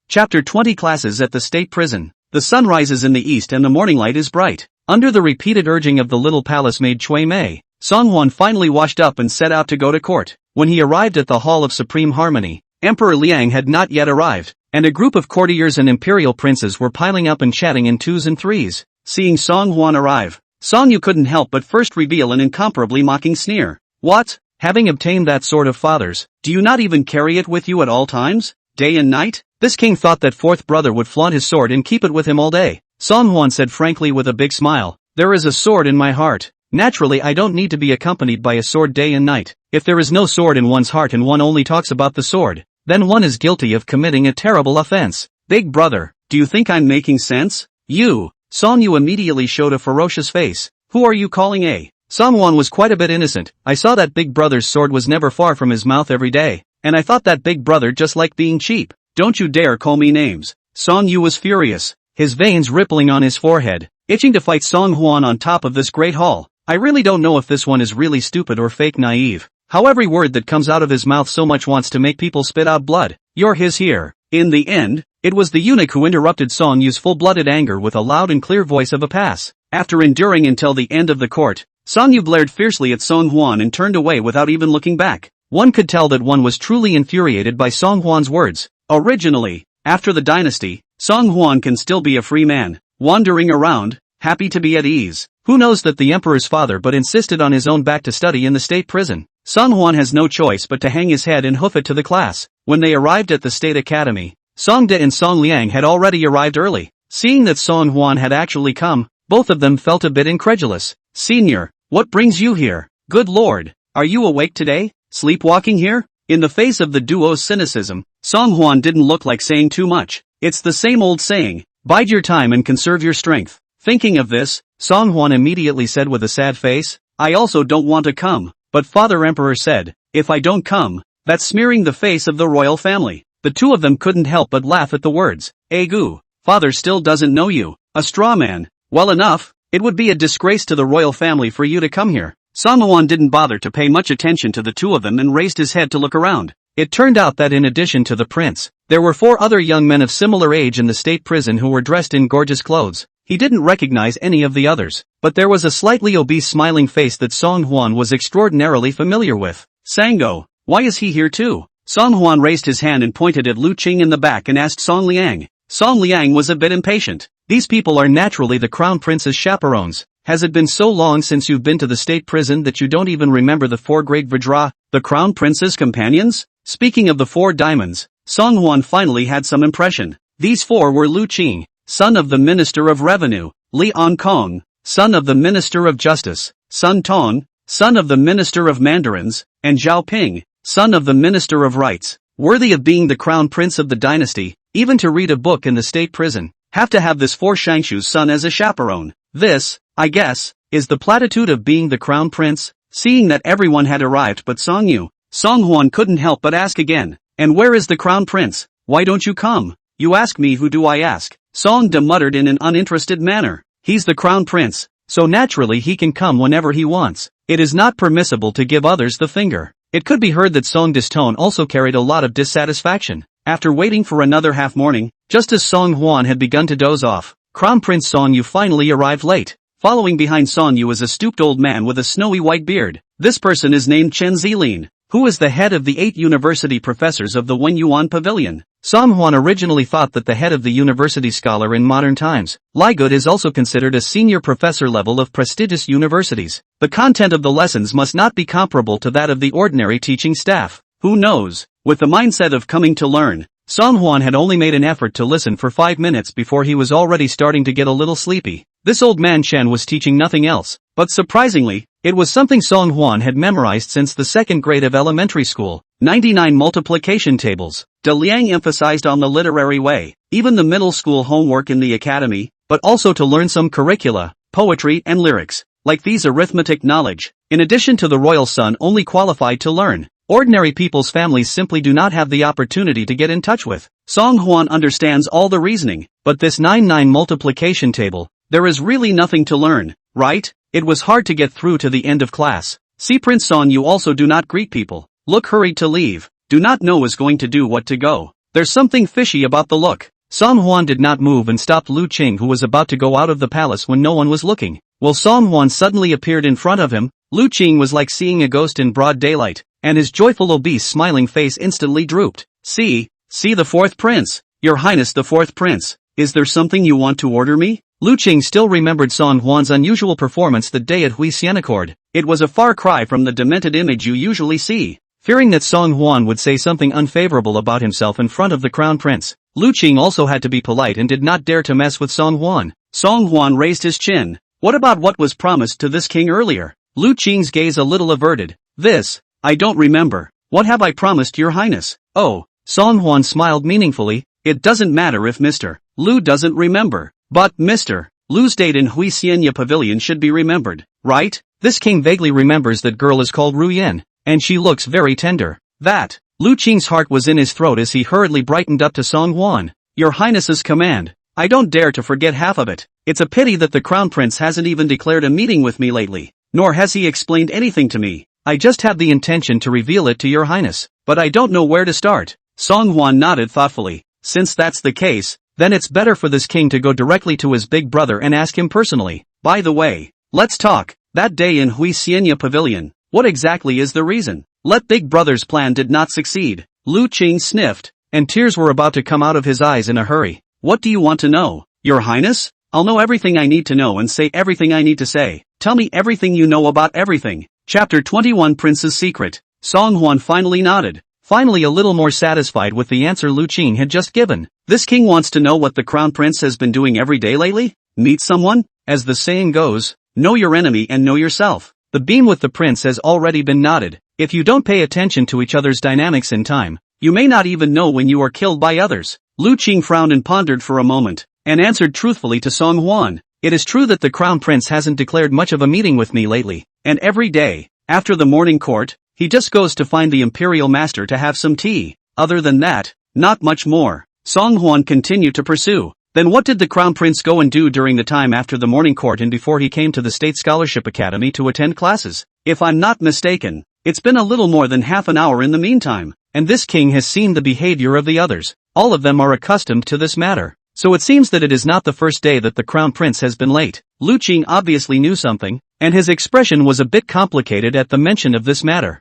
Chapter 20 Classes at the State Prison. The sun rises in the east and the morning light is bright. Under the repeated urging of the little palace maid Cui Mei, Song Huan finally washed up and set out to go to court. When he arrived at the Hall of Supreme Harmony, Emperor Liang had not yet arrived, and a group of courtiers and imperial princes were piling up and chatting in twos and threes. Seeing Song Huan arrive, Song Yu couldn't help but first reveal an incomparably mocking sneer. What? Having obtained that sword of father's, do you not even carry it with you at all times? Day and night? This king thought that fourth brother would flaunt his sword and keep it with him all day. Song Huan said frankly with a big smile. There is a sword in my heart. Naturally I don't need to be accompanied by a sword day and night. If there is no sword in one's heart and one only talks about the sword, then one is guilty of committing a terrible offense. Big brother, do you think I'm making sense? You. Song Yu immediately showed a ferocious face. Who are you calling a? Song Huan was quite a bit innocent. I saw that big brother's sword was never far from his mouth every day, and I thought that big brother just liked being cheap. Don't you dare call me names. Song Yu was furious, his veins rippling on his forehead, itching to fight Song Huan on top of this great hall. I really don't know if this one is really stupid or fake naive. How every word that comes out of his mouth so much wants to make people spit out blood. You're his here. In the end, it was the eunuch who interrupted Song Yu's full-blooded anger with a loud and clear voice of a pass. After enduring until the end of the court, Song Yu blared fiercely at Song Huan and turned away without even looking back. One could tell that one was truly infuriated by Song Huan's words. Originally, after the dynasty, Song Huan can still be a free man, wandering around, happy to be at ease. Who knows that the emperor's father but insisted on his own back to study in the state prison. Song Hwan has no choice but to hang his head and hoof it to the class. When they arrived at the State Academy, Song De and Song Liang had already arrived early. Seeing that Song Hwan had actually come, both of them felt a bit incredulous. "Senior, what brings you here? Good lord, are you awake today? Sleepwalking here?" In the face of the duo's cynicism, Song Hwan didn't look like saying too much. It's the same old saying, bide your time and conserve your strength. Thinking of this, Song Hwan immediately said with a sad face, "I also don't want to come." But Father Emperor said, "If I don't come, that's smearing the face of the royal family." The two of them couldn't help but laugh at the words. "Egu, father still doesn't know you. A straw man. Well enough, it would be a disgrace to the royal family for you to come here." Song Hwan didn't bother to pay much attention to the two of them and raised his head to look around. It turned out that in addition to the prince, there were 4 other young men of similar age in the state prison who were dressed in gorgeous clothes. He didn't recognize any of the others, but there was a slightly obese smiling face that Song Hwan was extraordinarily familiar with. "Sango, why is he here too?" Song Hwan raised his hand and pointed at Lu Qing in the back and asked Song Liang. Song Liang was a bit impatient. "These people are naturally the crown prince's chaperones. Has it been so long since you've been to the state prison that you don't even remember the 4 great Vajra, the crown prince's companions?" Speaking of the 4 diamonds, Song Hwan finally had some impression. These 4 were Lu Qing, son of the Minister of Revenue; Li Kong, son of the Minister of Justice; Sun Tong, son of the Minister of Mandarins; and Zhao Ping, son of the Minister of Rights. Worthy of being the crown prince of the dynasty, even to read a book in the state prison, have to have this 4 Shangshu's son as a chaperone. This, I guess, is the platitude of being the crown prince. Seeing that everyone had arrived but Song Yu, Song Hwan couldn't help but ask again, "And where is the crown prince? Why don't you come?" "You ask me, who do I ask?" Song De muttered in an uninterested manner. "He's the crown prince, so naturally he can come whenever he wants. It is not permissible to give others the finger." It could be heard that Song De's tone also carried a lot of dissatisfaction. After waiting for another half morning, just as Song Hwan had begun to doze off, Crown Prince Song Yu finally arrived late. Following behind Song Yu is a stooped old man with a snowy white beard. This person is named Chen Zilin, who is the head of the 8 university professors of the Wenyuan Pavilion. Song Hwan originally thought that the head of the university scholar in modern times, Li Good, is also considered a senior professor level of prestigious universities. The content of the lessons must not be comparable to that of the ordinary teaching staff. Who knows? With the mindset of coming to learn, Song Hwan had only made an effort to listen for 5 minutes before he was already starting to get a little sleepy. This old man Chen was teaching nothing else, but surprisingly, it was something Song Hwan had memorized since the 2nd grade of elementary school, 99 multiplication tables. De Liang emphasized on the literary way, even the middle school homework in the academy, but also to learn some curricula, poetry and lyrics, like these arithmetic knowledge. In addition to the royal son only qualified to learn, ordinary people's families simply do not have the opportunity to get in touch with. Song Hwan understands all the reasoning, but this 99 multiplication table, there is really nothing to learn, right? It was hard to get through to the end of class. See, Prince Song Yu also do not greet people, look hurried to leave, do not know is going to do what to go. There's something fishy about the look. Song Hwan did not move and stopped Lu Qing, who was about to go out of the palace when no one was looking. While Song Hwan suddenly appeared in front of him, Lu Qing was like seeing a ghost in broad daylight, and his joyful obese smiling face instantly drooped. See the 4th prince. Your Highness the 4th prince. Is there something you want to order me?" Lu Qing still remembered Song Hwan's unusual performance that day at Hui Xianaccord. It was a far cry from the demented image you usually see. Fearing that Song Hwan would say something unfavorable about himself in front of the crown prince, Lu Qing also had to be polite and did not dare to mess with Song Hwan. Song Hwan raised his chin. "What about what was promised to this king earlier?" Lu Qing's gaze a little averted. "This, I don't remember. What have I promised, your highness?" "Oh." Song Hwan smiled meaningfully. "It doesn't matter if Mr. Lu doesn't remember. But Mr. Lu's date in Hui Xianya Pavilion should be remembered, right? This king vaguely remembers that girl is called Ru Yen, and she looks very tender." That. Lu Qing's heart was in his throat as he hurriedly brightened up to Song Hwan. "Your highness's command. I don't dare to forget half of it. It's a pity that the crown prince hasn't even declared a meeting with me lately, nor has he explained anything to me. I just have the intention to reveal it to your highness, but I don't know where to start." Song Hwan nodded thoughtfully. "Since that's the case, then it's better for this king to go directly to his big brother and ask him personally. By the way, let's talk. That day in Hui Xianya Pavilion, what exactly is the reason? Let big brother's plan did not succeed." Lu Qing sniffed, and tears were about to come out of his eyes in a hurry. "What do you want to know, your highness? I'll know everything I need to know and say everything I need to say. Tell me everything you know about everything." Chapter 21 Prince's Secret. Song Hwan finally nodded, finally a little more satisfied with the answer Lu Qing had just given. This king wants to know what the crown prince has been doing every day lately? Meet someone? As the saying goes, know your enemy and know yourself. The beam with the prince has already been knotted. If you don't pay attention to each other's dynamics in time, you may not even know when you are killed by others. Lu Qing frowned and pondered for a moment, and answered truthfully to Song Hwan. It is true that the crown prince hasn't declared much of a meeting with me lately, and every day, after the morning court, he just goes to find the imperial master to have some tea. Other than that, not much more. Song Hwan continued to pursue. Then what did the crown prince go and do during the time after the morning court and before he came to the State Scholarship Academy to attend classes? If I'm not mistaken, it's been a little more than half an hour in the meantime, and this king has seen the behavior of the others. All of them are accustomed to this matter. So it seems that it is not the first day that the crown prince has been late. Lu Qing obviously knew something, and his expression was a bit complicated at the mention of this matter.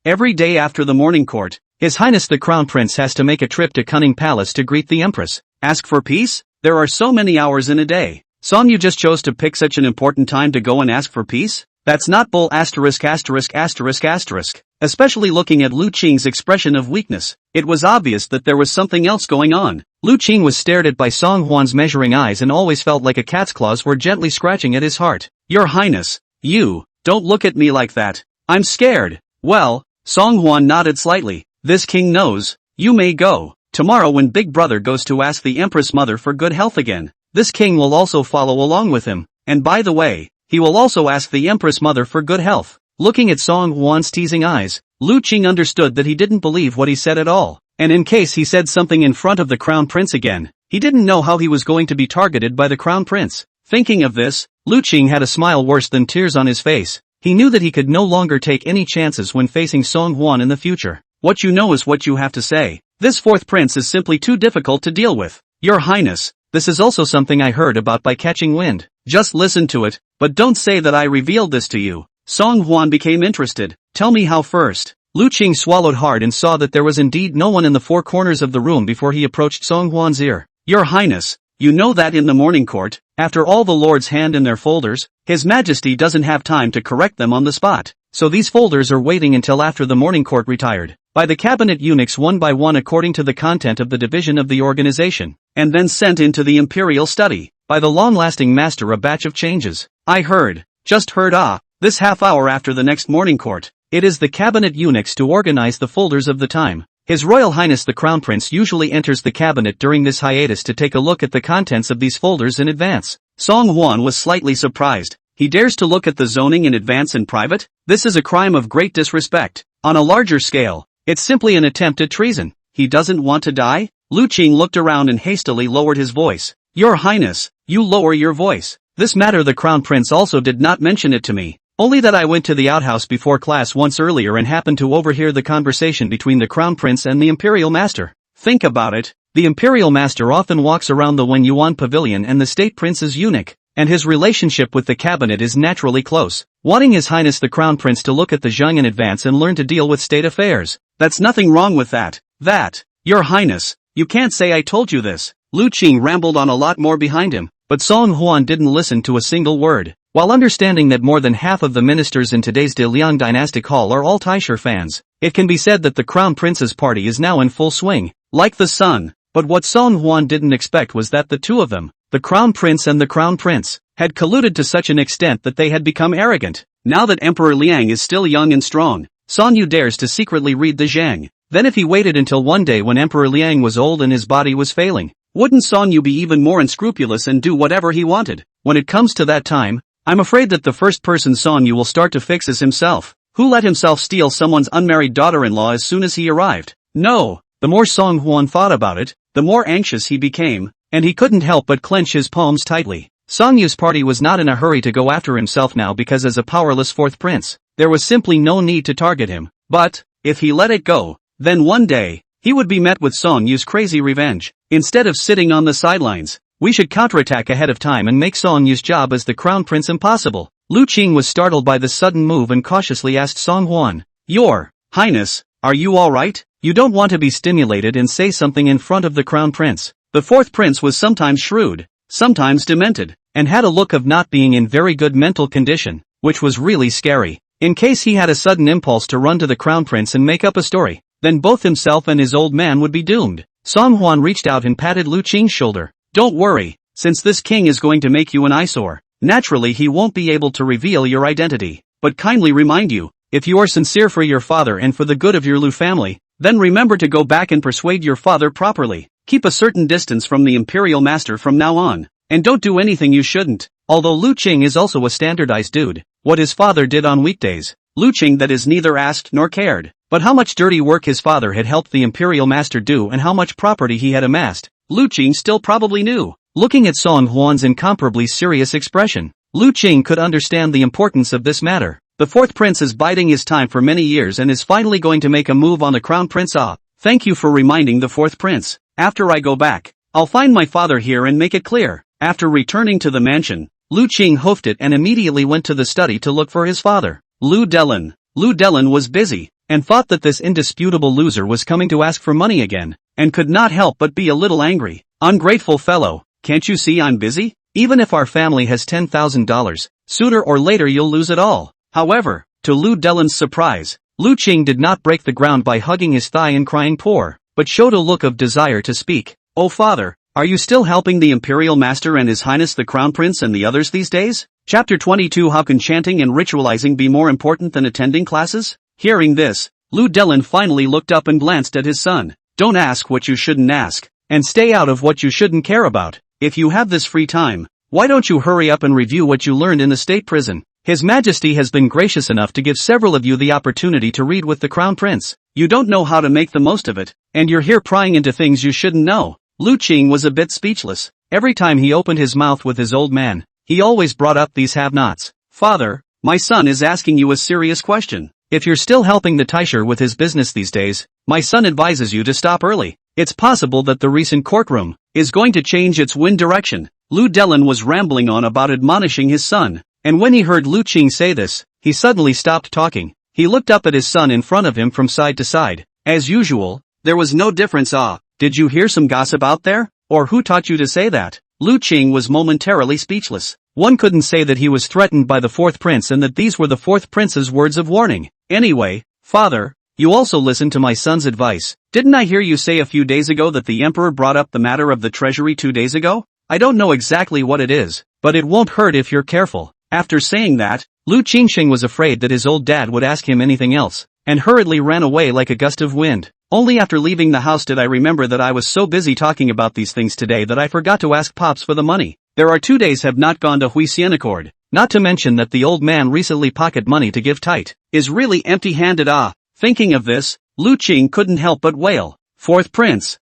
Every day after the morning court, His Highness the Crown Prince has to make a trip to Cunning Palace to greet the Empress. Ask for peace? There are so many hours in a day. Song, you just chose to pick such an important time to go and ask for peace? That's not bull asterisk asterisk asterisk asterisk. Especially looking at Lu Qing's expression of weakness, it was obvious that there was something else going on. Lu Qing was stared at by Song Hwan's measuring eyes and always felt like a cat's claws were gently scratching at his heart. Your Highness, you, don't look at me like that. I'm scared. Well, Song Hwan nodded slightly. This king knows. You may go. Tomorrow when Big Brother goes to ask the Empress Mother for good health again, this king will also follow along with him. And by the way, he will also ask the Empress Mother for good health. Looking at Song Hwan's teasing eyes, Lu Qing understood that he didn't believe what he said at all. And in case he said something in front of the Crown Prince again, he didn't know how he was going to be targeted by the Crown Prince. Thinking of this, Lu Qing had a smile worse than tears on his face. He knew that he could no longer take any chances when facing Song Hwan in the future. What you know is what you have to say. This fourth prince is simply too difficult to deal with. Your Highness, this is also something I heard about by catching wind. Just listen to it, but don't say that I revealed this to you. Song Hwan became interested. Tell me how first. Lu Qing swallowed hard and saw that there was indeed no one in the four corners of the room before he approached Song Hwan's ear. Your Highness, you know that in the morning court, after all the lords hand in their folders, His Majesty doesn't have time to correct them on the spot. So these folders are waiting until after the morning court retired, by the cabinet eunuchs one by one according to the content of the division of the organization, and then sent into the imperial study, by the long-lasting master a batch of changes. I heard, just heard this half hour after the next morning court, it is the cabinet eunuchs to organize the folders of the time. His Royal Highness the Crown Prince usually enters the cabinet during this hiatus to take a look at the contents of these folders in advance. Song Hwan was slightly surprised. He dares to look at the zoning in advance in private? This is a crime of great disrespect. On a larger scale, it's simply an attempt at treason. He doesn't want to die? Lu Qing looked around and hastily lowered his voice. Your Highness, you lower your voice. This matter the Crown Prince also did not mention it to me. Only that I went to the outhouse before class once earlier and happened to overhear the conversation between the Crown Prince and the Imperial Master. Think about it. The Imperial Master often walks around the Wen Yuan Pavilion and the State Prince's eunuch, and his relationship with the cabinet is naturally close. Wanting His Highness the Crown Prince to look at the Zhang in advance and learn to deal with state affairs. That's nothing wrong with that. Your Highness, you can't say I told you this. Lu Qing rambled on a lot more behind him, but Song Hwan didn't listen to a single word. While understanding that more than half of the ministers in today's De Liang dynastic hall are all Taisher fans, it can be said that the Crown Prince's party is now in full swing, like the sun. But what Song Hwan didn't expect was that the two of them, the Crown Prince and the Crown Prince, had colluded to such an extent that they had become arrogant. Now that Emperor Liang is still young and strong, Song Yu dares to secretly read the Zhang. Then if he waited until one day when Emperor Liang was old and his body was failing, wouldn't Song Yu be even more unscrupulous and do whatever he wanted? When it comes to that time, I'm afraid that the first person Song Yu will start to fix is himself, who let himself steal someone's unmarried daughter-in-law as soon as he arrived. No, the more Song Hwan thought about it, the more anxious he became, and he couldn't help but clench his palms tightly. Song Yu's party was not in a hurry to go after himself now because as a powerless fourth prince, there was simply no need to target him. But, if he let it go, then one day, he would be met with Song Yu's crazy revenge. Instead of sitting on the sidelines, we should counterattack ahead of time and make Song Yu's job as the Crown Prince impossible. Lu Qing was startled by this sudden move and cautiously asked Song Hwan, Your Highness, are you alright? You don't want to be stimulated and say something in front of the Crown Prince. The fourth prince was sometimes shrewd, sometimes demented, and had a look of not being in very good mental condition, which was really scary. in case he had a sudden impulse to run to the crown prince and make up a story. Then both himself and his old man would be doomed. Song Hwan reached out and patted Lu Qing's shoulder. Don't worry, since this king is going to make you an eyesore, naturally he won't be able to reveal your identity. But kindly remind you, if you are sincere for your father and for the good of your Lu family, then remember to go back and persuade your father properly. Keep a certain distance from the imperial master from now on. And don't do anything you shouldn't. Although Lu Qing is also a standardized dude, what his father did on weekdays, Lu Qing that is neither asked nor cared. But how much dirty work his father had helped the imperial master do and how much property he had amassed, Lu Qing still probably knew. Looking at Song Hwan's incomparably serious expression, Lu Qing could understand the importance of this matter. The fourth prince is biding his time for many years and is finally going to make a move on the crown prince. Thank you for reminding the fourth prince. After I go back, I'll find my father here and make it clear. After returning to the mansion, Lu Qing hoofed it and immediately went to the study to look for his father. Lu Delin. Lu Delin was busy, and thought that this indisputable loser was coming to ask for money again, and could not help but be a little angry. Ungrateful fellow, can't you see I'm busy? Even if our family has $10,000, sooner or later you'll lose it all. However, to Lu Delin's surprise, Lu Qing did not break the ground by hugging his thigh and crying poor, but showed a look of desire to speak. Oh father, are you still helping the imperial master and his highness the crown prince and the others these days? Chapter 22. How can chanting and ritualizing be more important than attending classes? Hearing this, Lu Delin finally looked up and glanced at his son. Don't ask what you shouldn't ask, and stay out of what you shouldn't care about. If you have this free time, why don't you hurry up and review what you learned in the state prison? His Majesty has been gracious enough to give several of you the opportunity to read with the crown prince. You don't know how to make the most of it, and you're here prying into things you shouldn't know. Lu Qing was a bit speechless. Every time he opened his mouth with his old man, he always brought up these have-nots. Father, my son is asking you a serious question. If you're still helping the Taisher with his business these days, my son advises you to stop early. It's possible that the recent courtroom is going to change its wind direction. Lu Delin was rambling on about admonishing his son, and when he heard Lu Qing say this, he suddenly stopped talking. He looked up at his son in front of him from side to side. As usual, there was no difference. Did you hear some gossip out there? Or who taught you to say that? Lu Qing was momentarily speechless. One couldn't say that he was threatened by the fourth prince and that these were the fourth prince's words of warning. Anyway, father, you also listened to my son's advice. Didn't I hear you say a few days ago that the emperor brought up the matter of the treasury 2 days ago? I don't know exactly what it is, but it won't hurt if you're careful. After saying that, Lu Qingsheng was afraid that his old dad would ask him anything else, and hurriedly ran away like a gust of wind. Only after leaving the house did I remember that I was so busy talking about these things today that I forgot to ask Pops for the money. There are 2 days have not gone to Hui Sien Accord, not to mention that the old man recently pocket money to give tight, is really empty-handed. Thinking of this, Lu Qing couldn't help but wail. Fourth prince,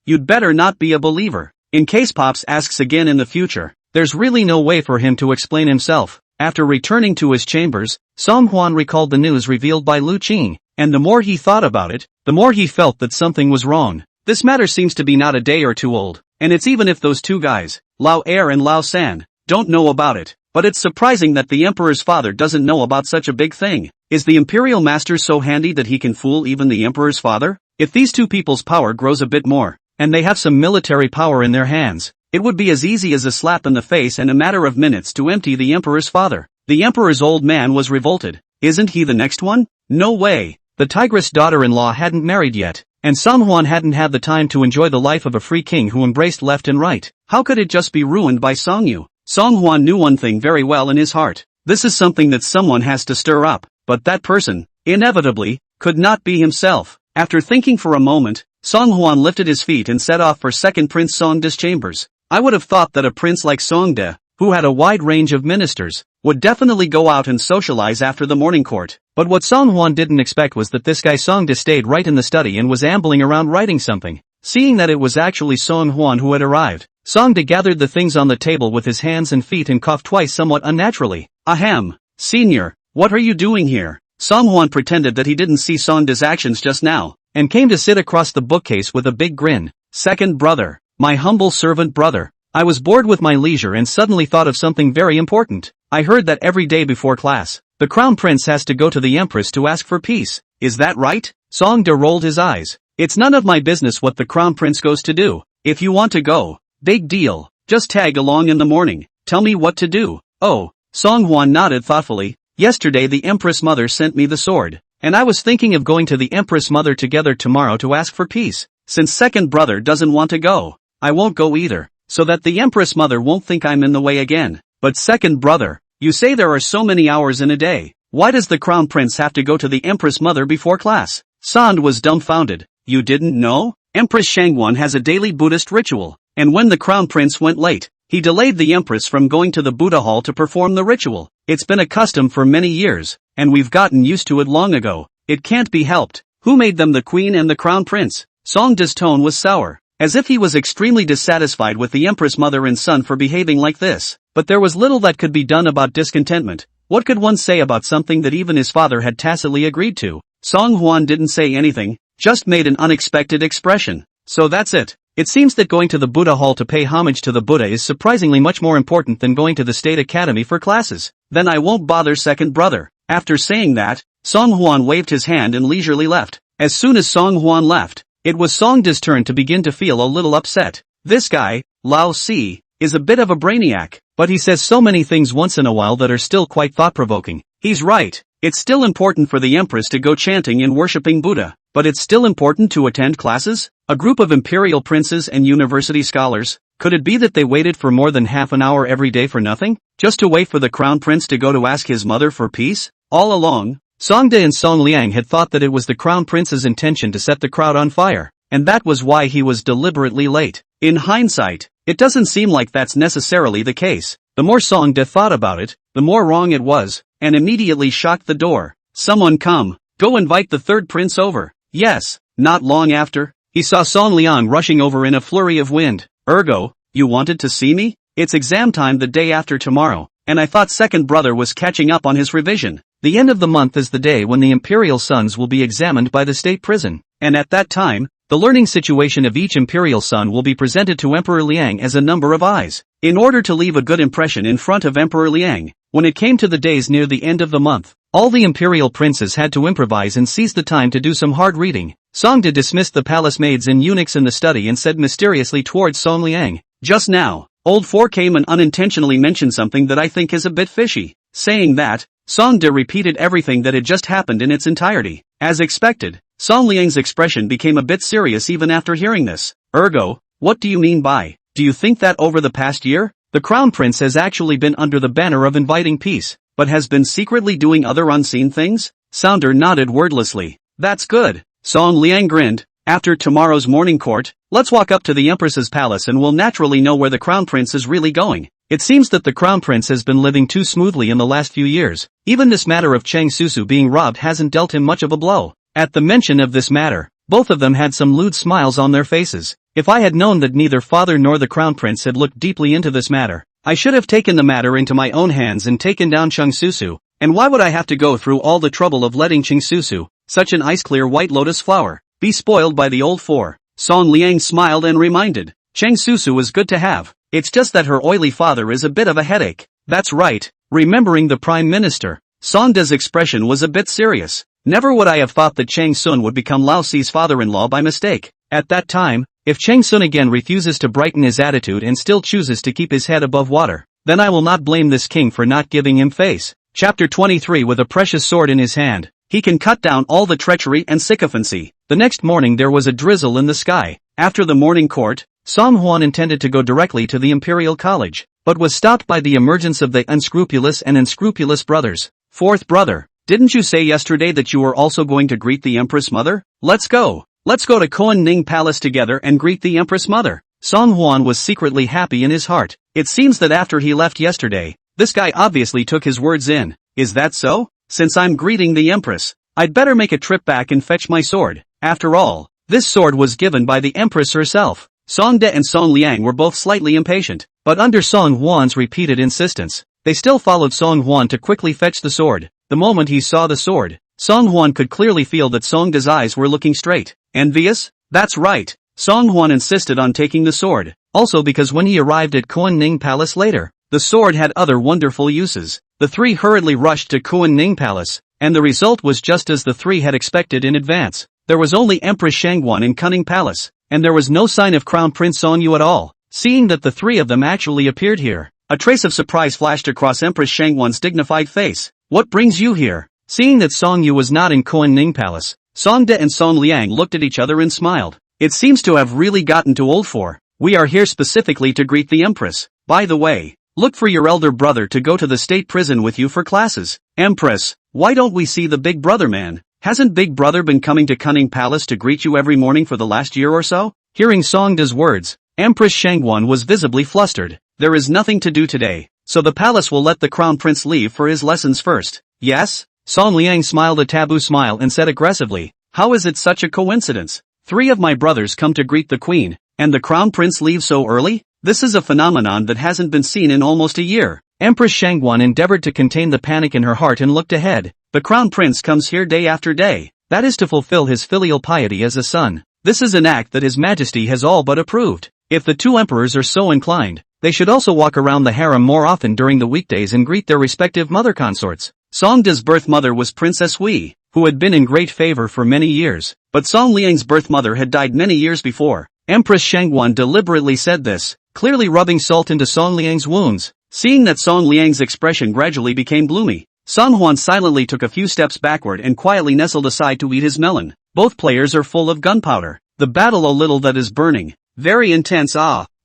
you'd better not be a believer. In case Pops asks again in the future, there's really no way for him to explain himself. After returning to his chambers, Song Hwan recalled the news revealed by Lu Qing, and the more he thought about it, the more he felt that something was wrong. This matter seems to be not a day or two old, and it's even if those two guys, Lao Er and Lao San, don't know about it. But it's surprising that the emperor's father doesn't know about such a big thing. Is the imperial master so handy that he can fool even the emperor's father? If these two people's power grows a bit more, and they have some military power in their hands, it would be as easy as a slap in the face and a matter of minutes to empty the emperor's father. The emperor's old man was revolted. Isn't he the next one? No way. The tigress daughter-in-law hadn't married yet, and Song Hwan hadn't had the time to enjoy the life of a free king who embraced left and right. How could it just be ruined by Song Yu? Song Hwan knew one thing very well in his heart. This is something that someone has to stir up, but that person, inevitably, could not be himself. After thinking for a moment, Song Hwan lifted his feet and set off for second Prince Song De's chambers. I would have thought that a prince like Song De, who had a wide range of ministers, would definitely go out and socialize after the morning court. But what Song Hwan didn't expect was that this guy Song De stayed right in the study and was ambling around writing something. Seeing that it was actually Song Hwan who had arrived, Song De gathered the things on the table with his hands and feet and coughed twice somewhat unnaturally. Ahem, senior, what are you doing here? Song Hwan pretended that he didn't see Song De's actions just now, and came to sit across the bookcase with a big grin. Second brother, my humble servant brother. I was bored with my leisure and suddenly thought of something very important. I heard that every day before class, the crown prince has to go to the empress to ask for peace. Is that right? Song De rolled his eyes. It's none of my business what the crown prince goes to do. If you want to go, big deal. Just tag along in the morning. Tell me what to do. Oh, Song Hwan nodded thoughtfully. Yesterday the Empress Mother sent me the sword, and I was thinking of going to the Empress Mother together tomorrow to ask for peace. Since second brother doesn't want to go, I won't go either, so that the Empress Mother won't think I'm in the way again. But second brother, you say there are so many hours in a day. Why does the Crown Prince have to go to the Empress Mother before class? Sand was dumbfounded. You didn't know? Empress Shangwon has a daily Buddhist ritual, and when the Crown Prince went late, he delayed the Empress from going to the Buddha Hall to perform the ritual. It's been a custom for many years, and we've gotten used to it long ago. It can't be helped. Who made them the Queen and the Crown Prince? Songda's tone was sour, as if he was extremely dissatisfied with the Empress Mother and son for behaving like this. But there was little that could be done about discontentment. What could one say about something that even his father had tacitly agreed to? Song Hwan didn't say anything, just made an unexpected expression. So that's it. It seems that going to the Buddha Hall to pay homage to the Buddha is surprisingly much more important than going to the State Academy for classes. Then I won't bother second brother. After saying that, Song Hwan waved his hand and leisurely left. As soon as Song Hwan left, it was Songda's turn to begin to feel a little upset. This guy, Lao Si, is a bit of a brainiac, but he says so many things once in a while that are still quite thought-provoking. He's right. It's still important for the Empress to go chanting and worshipping Buddha, but it's still important to attend classes? A group of imperial princes and university scholars, could it be that they waited for more than half an hour every day for nothing? Just to wait for the Crown Prince to go to ask his mother for peace? All along, Songda and Song Liang had thought that it was the Crown Prince's intention to set the crowd on fire, and that was why he was deliberately late. In hindsight, it doesn't seem like that's necessarily the case. The more Songda thought about it, the more wrong it was, and immediately shocked the door. Someone come. Go invite the third prince over. Yes. Not long after, he saw Song Liang rushing over in a flurry of wind. Ergo, you wanted to see me? It's exam time the day after tomorrow, and I thought second brother was catching up on his revision. The end of the month is the day when the imperial sons will be examined by the state prison, and at that time, the learning situation of each imperial son will be presented to Emperor Liang as a number of eyes. In order to leave a good impression in front of Emperor Liang, when it came to the days near the end of the month, all the imperial princes had to improvise and seize the time to do some hard reading. Songda dismissed the palace maids and eunuchs in the study and said mysteriously towards Song Liang, "Just now, old four came and unintentionally mentioned something that I think is a bit fishy." Saying that, Songda repeated everything that had just happened in its entirety. As expected, Song Liang's expression became a bit serious even after hearing this. Ergo, what do you mean by, do you think that over the past year, the Crown Prince has actually been under the banner of inviting peace, but has been secretly doing other unseen things? Sounder nodded wordlessly. That's good. Song Liang grinned. After tomorrow's morning court, let's walk up to the Empress's palace and we'll naturally know where the Crown Prince is really going. It seems that the Crown Prince has been living too smoothly in the last few years. Even this matter of Chang Susu being robbed hasn't dealt him much of a blow. At the mention of this matter, both of them had some lewd smiles on their faces. If I had known that neither father nor the Crown Prince had looked deeply into this matter, I should have taken the matter into my own hands and taken down Chang Susu. And why would I have to go through all the trouble of letting Chang Susu, such an ice-clear white lotus flower, be spoiled by the old four? Song Liang smiled and reminded, Chang Susu was good to have. It's just that her oily father is a bit of a headache. That's right. Remembering the Prime Minister, Songda's expression was a bit serious. Never would I have thought that Chang Sun would become Lao Si's father-in-law by mistake. At that time, if Chang Sun again refuses to brighten his attitude and still chooses to keep his head above water, then I will not blame this king for not giving him face. Chapter 23. With a precious sword in his hand, he can cut down all the treachery and sycophancy. The next morning there was a drizzle in the sky. After the morning court, Song Hwan intended to go directly to the Imperial College, but was stopped by the emergence of the unscrupulous and unscrupulous brothers. Fourth brother, didn't you say yesterday that you were also going to greet the Empress Mother? Let's go. Let's go to Koan Ning Palace together and greet the Empress Mother. Song Hwan was secretly happy in his heart. It seems that after he left yesterday, this guy obviously took his words in. Is that so? Since I'm greeting the Empress, I'd better make a trip back and fetch my sword. After all, this sword was given by the Empress herself. Songda and Song Liang were both slightly impatient, but under Song Hwan's repeated insistence, they still followed Song Hwan to quickly fetch the sword. The moment he saw the sword, Song Hwan could clearly feel that Songda's eyes were looking straight. Envious? That's right. Song Hwan insisted on taking the sword, also because when he arrived at Koan Ning Palace later, the sword had other wonderful uses. The three hurriedly rushed to Koan Ning Palace, and the result was just as the three had expected in advance. There was only Empress Shangwon in Cunning Palace, and there was no sign of Crown Prince Songyu at all. Seeing that the three of them actually appeared here, a trace of surprise flashed across Empress Shangwon's dignified face. What brings you here? Seeing that Song Yu was not in Koan Ning Palace, Song De and Song Liang looked at each other and smiled. It seems to have really gotten too old for. We are here specifically to greet the Empress. By the way, look for your elder brother to go to the state prison with you for classes. Empress, why don't we see the big brother man? Hasn't Big Brother been coming to Cunning Palace to greet you every morning for the last year or so? Hearing Song De's words, Empress Shangguan was visibly flustered. There is nothing to do today, so the palace will let the crown prince leave for his lessons first. Yes? Song Liang smiled a taboo smile and said aggressively, how is it such a coincidence? 3 of my brothers come to greet the queen, and the crown prince leaves so early? This is a phenomenon that hasn't been seen in almost a year. Empress Shangguan endeavored to contain the panic in her heart and looked ahead. The crown prince comes here day after day. That is to fulfill his filial piety as a son. This is an act that His Majesty has all but approved. If the 2 emperors are so inclined, they should also walk around the harem more often during the weekdays and greet their respective mother consorts. Song De's birth mother was Princess Wei, who had been in great favor for many years, but Song Liang's birth mother had died many years before. Empress Shangguan deliberately said this, clearly rubbing salt into Song Liang's wounds. Seeing that Song Liang's expression gradually became gloomy, Song Huan silently took a few steps backward and quietly nestled aside to eat his melon. Both players are full of gunpowder. The battle a little that is burning. Very intense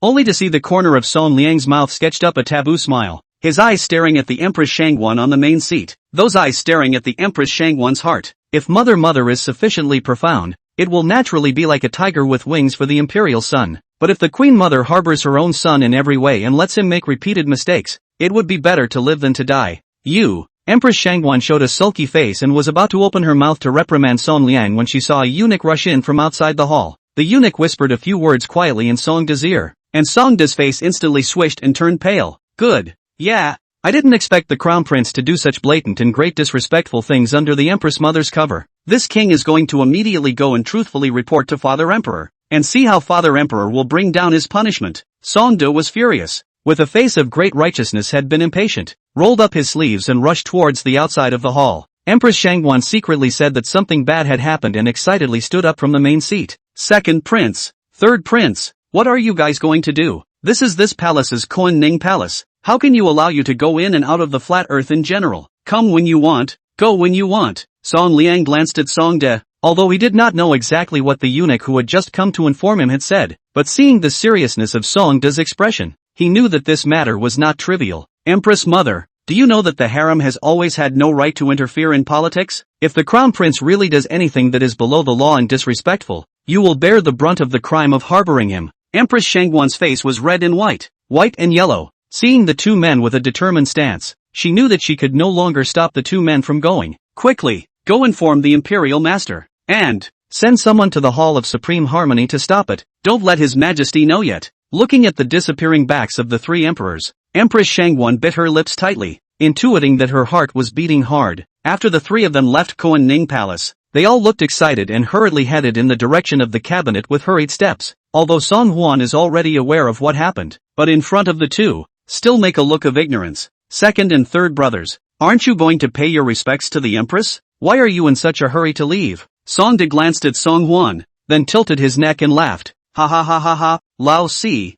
only to see the corner of Song Liang's mouth sketched up a taboo smile. His eyes staring at the Empress Shangguan on the main seat. Those eyes staring at the Empress Shangguan's heart. If Mother is sufficiently profound, it will naturally be like a tiger with wings for the imperial son. But if the Queen Mother harbors her own son in every way and lets him make repeated mistakes, it would be better to live than to die. You. Empress Shangguan showed a sulky face and was about to open her mouth to reprimand Song Liang when she saw a eunuch rush in from outside the hall. The eunuch whispered a few words quietly in Song De's ear, and Song De's face instantly swished and turned pale. Good. Yeah. I didn't expect the crown prince to do such blatant and great disrespectful things under the Empress Mother's cover. This king is going to immediately go and truthfully report to Father Emperor, and see how Father Emperor will bring down his punishment. Song De was furious. With a face of great righteousness had been impatient, rolled up his sleeves and rushed towards the outside of the hall. Empress Shangguan secretly said that something bad had happened and excitedly stood up from the main seat. Second prince, third prince, what are you guys going to do? This palace's Koan Ning Palace. How can you allow you to go in and out of the flat earth in general? Come when you want, go when you want. Song Liang glanced at Song De, although he did not know exactly what the eunuch who had just come to inform him had said, but seeing the seriousness of Song De's expression, he knew that this matter was not trivial. Empress Mother, do you know that the harem has always had no right to interfere in politics? If the crown prince really does anything that is below the law and disrespectful, you will bear the brunt of the crime of harboring him. Empress Shangguan's face was red and white and yellow. Seeing the 2 men with a determined stance, she knew that she could no longer stop the 2 men from going. Quickly, go inform the imperial master, and send someone to the Hall of Supreme Harmony to stop it. Don't let His Majesty know yet. Looking at the disappearing backs of the 3 emperors, Empress Shangguan bit her lips tightly, intuiting that her heart was beating hard. After the 3 of them left Koan Ning Palace, they all looked excited and hurriedly headed in the direction of the cabinet with hurried steps. Although Song Huan is already aware of what happened, but in front of the 2, still make a look of ignorance. Second and third brothers, aren't you going to pay your respects to the Empress? Why are you in such a hurry to leave? Song De glanced at Song Huan, then tilted his neck and laughed. Ha ha ha ha ha, Lao Si,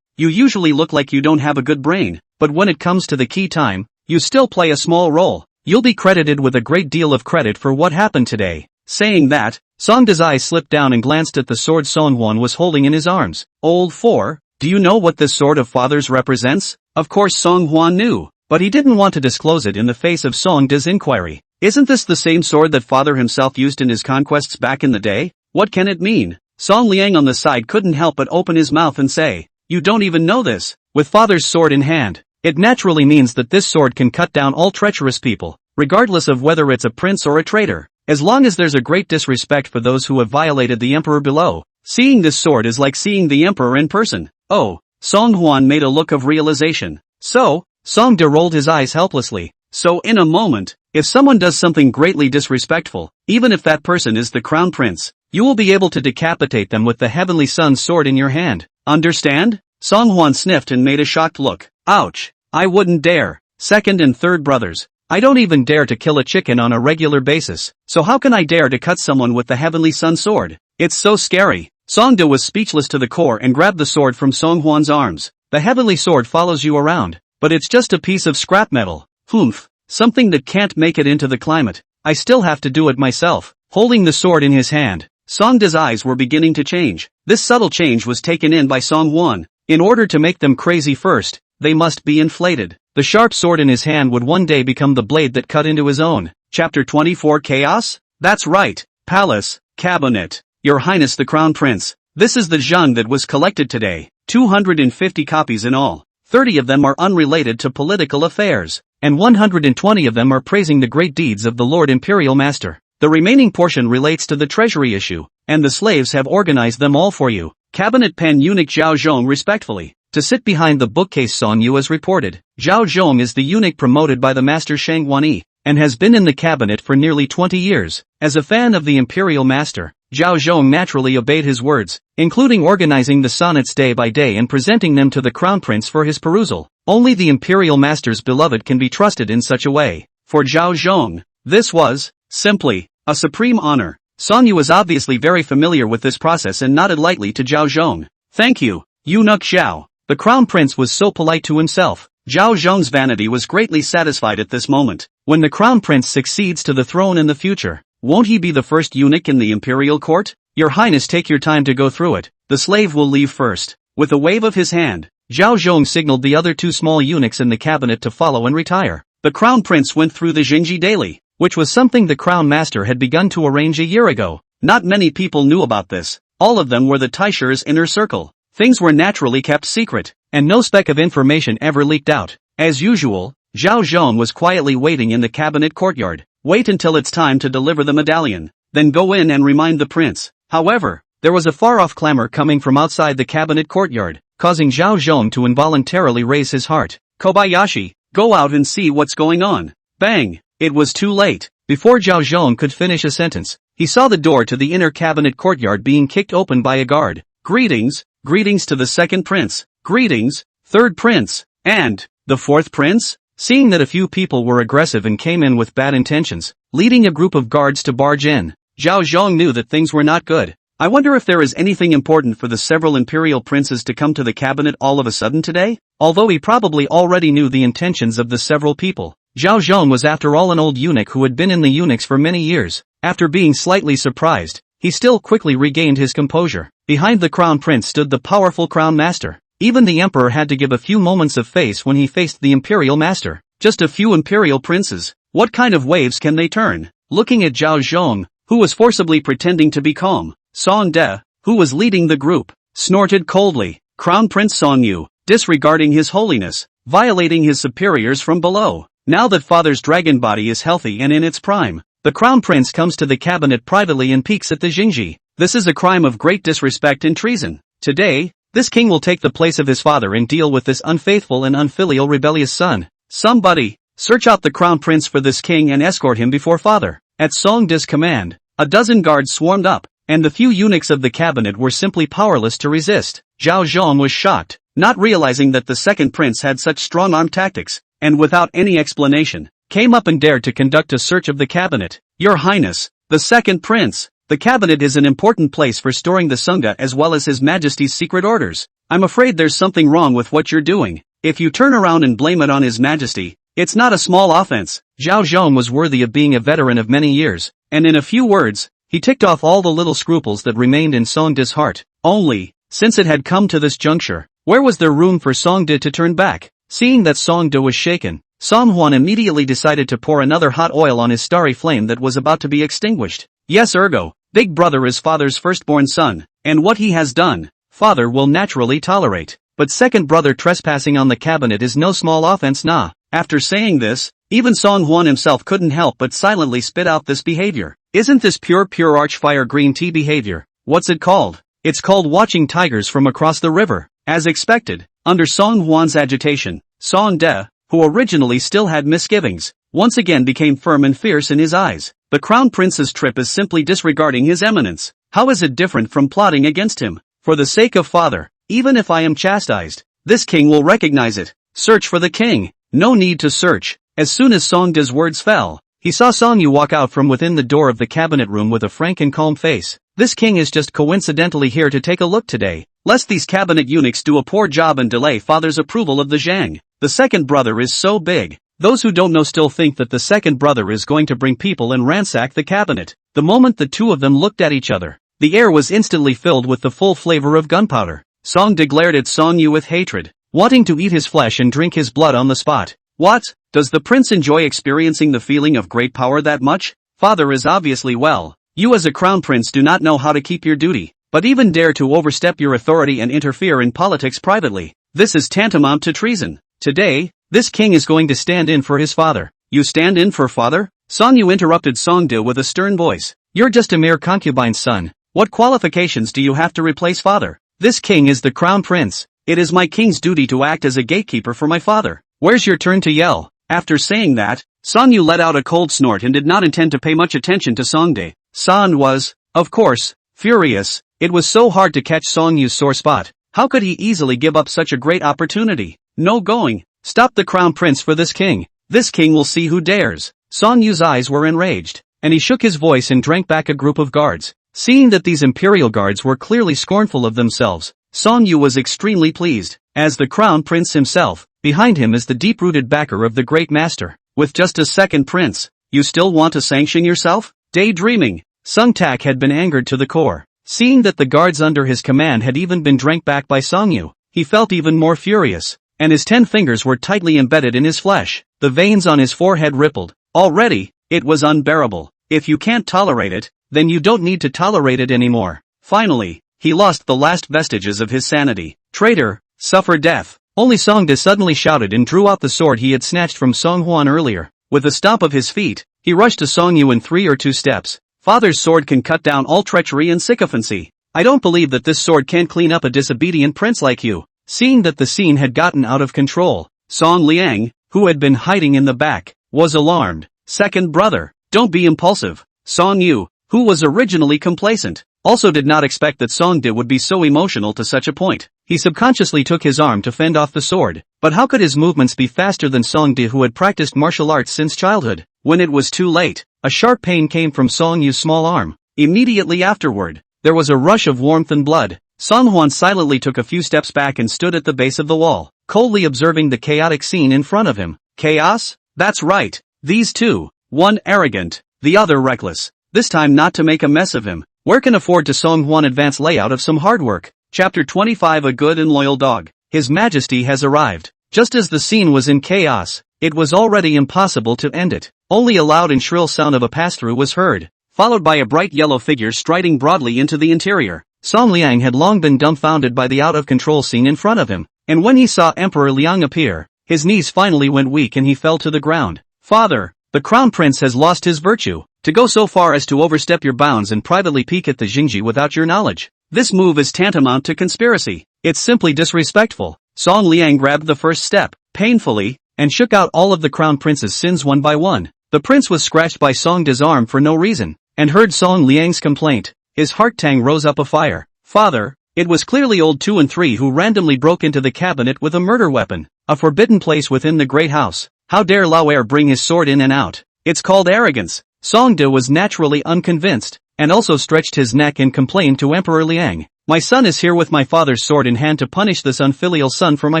you usually look like you don't have a good brain, but when it comes to the key time, you still play a small role. You'll be credited with a great deal of credit for what happened today. Saying that, Song De's eyes slipped down and glanced at the sword Song Huan was holding in his arms. Old 4, do you know what this sword of father's represents? Of course Song Huan knew, but he didn't want to disclose it in the face of Song De's inquiry. Isn't this the same sword that father himself used in his conquests back in the day? What can it mean? Song Liang on the side couldn't help but open his mouth and say, you don't even know this. With father's sword in hand, it naturally means that this sword can cut down all treacherous people, regardless of whether it's a prince or a traitor. As long as there's a great disrespect for those who have violated the emperor below, seeing this sword is like seeing the emperor in person. Oh, Song Huan made a look of realization. So, Song De rolled his eyes helplessly. So in a moment, if someone does something greatly disrespectful, even if that person is the crown prince, you will be able to decapitate them with the Heavenly Sun's sword in your hand. Understand? Song Huan sniffed and made a shocked look. Ouch. I wouldn't dare. Second and third brothers, I don't even dare to kill a chicken on a regular basis, so how can I dare to cut someone with the Heavenly Sun sword? It's so scary. Song De was speechless to the core and grabbed the sword from Song Huan's arms. The heavenly sword follows you around, but it's just a piece of scrap metal. Humph. something that can't make it into the climate. I still have to do it myself. Holding the sword in his hand, Songda's eyes were beginning to change. This subtle change was taken in by Songwon. In order to make them crazy first, they must be inflated. The sharp sword in his hand would one day become the blade that cut into his own. Chapter 24 Chaos? That's right. Palace, Cabinet. Your Highness the Crown Prince. This is the zhang that was collected today. 250 copies in all. 30 of them are unrelated to political affairs, and 120 of them are praising the great deeds of the Lord Imperial Master. The remaining portion relates to the treasury issue, and the slaves have organized them all for you. Cabinet Pen Eunuch Zhao Zhong respectfully. To sit behind the bookcase Song Yu as reported. Zhao Zhong is the eunuch promoted by the master Shang Wanyi, and has been in the cabinet for nearly 20 years. As a fan of the Imperial Master, Zhao Zhong naturally obeyed his words, including organizing the sonnets day by day and presenting them to the Crown Prince for his perusal. Only the Imperial Master's beloved can be trusted in such a way. For Zhao Zhong, this was, simply, a supreme honor. Song Yu was obviously very familiar with this process and nodded lightly to Zhao Zhong. Thank you, Eunuch Zhao. The Crown Prince was so polite to himself. Zhao Zhong's vanity was greatly satisfied at this moment. When the Crown Prince succeeds to the throne in the future, won't he be the first eunuch in the imperial court? Your Highness, take your time to go through it. The slave will leave first. With a wave of his hand, Zhao Zhong signaled the other two small eunuchs in the cabinet to follow and retire. The Crown Prince went through the Jingji daily, which was something the Crown Master had begun to arrange a year ago. Not many people knew about this. All of them were the Taishi's inner circle. Things were naturally kept secret, and no speck of information ever leaked out. As usual, Zhao Zhong was quietly waiting in the cabinet courtyard. Wait until it's time to deliver the medallion, then go in and remind the prince. However, there was a far-off clamor coming from outside the cabinet courtyard, causing Zhao Zhong to involuntarily raise his heart. Kobayashi, go out and see what's going on. Bang! It was too late. Before Zhao Zhong could finish a sentence, he saw the door to the inner cabinet courtyard being kicked open by a guard. Greetings, greetings to the second prince. Greetings, third prince, and the fourth prince? Seeing that a few people were aggressive and came in with bad intentions, leading a group of guards to barge in, Zhao Zhong knew that things were not good. I wonder if there is anything important for the several imperial princes to come to the cabinet all of a sudden today? Although he probably already knew the intentions of the several people, Zhao Zhong was after all an old eunuch who had been in the eunuchs for many years. After being slightly surprised, he still quickly regained his composure. Behind the Crown Prince stood the powerful Crown Master. Even the Emperor had to give a few moments of face when he faced the Imperial Master. Just a few Imperial Princes. What kind of waves can they turn? Looking at Zhao Zhong, who was forcibly pretending to be calm, Song De, who was leading the group, snorted coldly. Crown Prince Song Yu, disregarding his holiness, violating his superiors from below. Now that father's dragon body is healthy and in its prime, the Crown Prince comes to the cabinet privately and peeks at the Jingji. This is a crime of great disrespect and treason. Today, this king will take the place of his father and deal with this unfaithful and unfilial rebellious son. Somebody, search out the Crown Prince for this king and escort him before father. At Song De's command, a dozen guards swarmed up, and the few eunuchs of the cabinet were simply powerless to resist. Zhao Zhong was shocked, not realizing that the second prince had such strong-arm tactics, and without any explanation, came up and dared to conduct a search of the cabinet. Your Highness, the second prince. The cabinet is an important place for storing the Sangha as well as His Majesty's secret orders. I'm afraid there's something wrong with what you're doing. If you turn around and blame it on His Majesty, it's not a small offense. Zhao Zhong was worthy of being a veteran of many years, and in a few words, he ticked off all the little scruples that remained in Song De's heart. Only, since it had come to this juncture, where was there room for Song De to turn back? Seeing that Song De was shaken, Song Huan immediately decided to pour another hot oil on his starry flame that was about to be extinguished. Yes, ergo, big brother is father's firstborn son, and what he has done, father will naturally tolerate. But second brother trespassing on the cabinet is no small offense, nah. After saying this, even Song Huan himself couldn't help but silently spit out this behavior. Isn't this pure archfire green tea behavior? What's it called? It's called watching tigers from across the river. As expected, under Song Huan's agitation, Song De, who originally still had misgivings, once again became firm and fierce in his eyes. The Crown Prince's trip is simply disregarding his eminence. How is it different from plotting against him? For the sake of father, even if I am chastised, this king will recognize it. Search for the king. No need to search. As soon as Song De's words fell, he saw Song Yu walk out from within the door of the cabinet room with a frank and calm face. This king is just coincidentally here to take a look today, lest these cabinet eunuchs do a poor job and delay father's approval of the Zhang. The second brother is so big, Those who don't know still think that the second brother is going to bring people and ransack the cabinet. The moment the two of them looked at each other, the air was instantly filled with the full flavor of gunpowder. Song-de glared at Song-yu with hatred, wanting to eat his flesh and drink his blood on the spot. What? Does the prince enjoy experiencing the feeling of great power that much? Father is obviously well. You as a crown prince do not know how to keep your duty, but even dare to overstep your authority and interfere in politics privately. This is tantamount to treason. Today, this king is going to stand in for his father. You stand in for father? Song-yu interrupted Song-de with a stern voice. You're just a mere concubine's son. What qualifications do you have to replace father? This king is the crown prince. It is my king's duty to act as a gatekeeper for my father. Where's your turn to yell? After saying that, Song-yu let out a cold snort and did not intend to pay much attention to Song-de. San was, of course, furious. It was so hard to catch Song-yu's sore spot. How could he easily give up such a great opportunity? No going. Stop the crown prince for this king. This king will see who dares. Song-yu's eyes were enraged, and he shook his voice and drank back a group of guards. Seeing that these imperial guards were clearly scornful of themselves, Song-yu was extremely pleased. As the crown prince himself, behind him is the deep-rooted backer of the great master. With just a second prince, you still want to sanction yourself? Daydreaming. Sung-tak had been angered to the core. Seeing that the guards under his command had even been drank back by Song-yu, he felt even more furious, and his 10 fingers were tightly embedded in his flesh. The veins on his forehead rippled. Already, it was unbearable. If you can't tolerate it, then you don't need to tolerate it anymore. Finally, he lost the last vestiges of his sanity. Traitor, suffer death. Only Song-de suddenly shouted and drew out the sword he had snatched from Song-hwan earlier. With a stomp of his feet, he rushed to Song-yu in 3 or 2 steps. Father's sword can cut down all treachery and sycophancy. I don't believe that this sword can clean up a disobedient prince like you. Seeing that the scene had gotten out of control, Song Liang, who had been hiding in the back, was alarmed. Second brother, don't be impulsive. Song-yu, who was originally complacent, also did not expect that Song-de would be so emotional to such a point. He subconsciously took his arm to fend off the sword, but how could his movements be faster than Song-de, who had practiced martial arts since childhood? When it was too late, a sharp pain came from Song-yu's small arm. Immediately afterward, there was a rush of warmth and blood. Song-hwan silently took a few steps back and stood at the base of the wall, coldly observing the chaotic scene in front of him. Chaos? That's right. These two, one arrogant, the other reckless, this time not to make a mess of him. Where can afford to Song-hwan advance layout of some hard work? Chapter 25. A good and loyal dog. His Majesty has arrived. Just as the scene was in chaos, it was already impossible to end it. Only a loud and shrill sound of a pass-through was heard, followed by a bright yellow figure striding broadly into the interior. Song Liang had long been dumbfounded by the out-of-control scene in front of him, and when he saw Emperor Liang appear, his knees finally went weak and he fell to the ground. Father, the crown prince has lost his virtue. To go so far as to overstep your bounds and privately peek at the Jingji without your knowledge. This move is tantamount to conspiracy. It's simply disrespectful. Song Liang grabbed the first step, painfully, and shook out all of the crown prince's sins one by one. The prince was scratched by Song-de's arm for no reason, and heard Song Liang's complaint. His heart tang rose up afire. Father, it was clearly old 2 and 3 who randomly broke into the cabinet with a murder weapon, a forbidden place within the great house. How dare Lauer bring his sword in and out? It's called arrogance. Song-de was naturally unconvinced, and also stretched his neck and complained to Emperor Liang. My son is here with my father's sword in hand to punish this unfilial son for my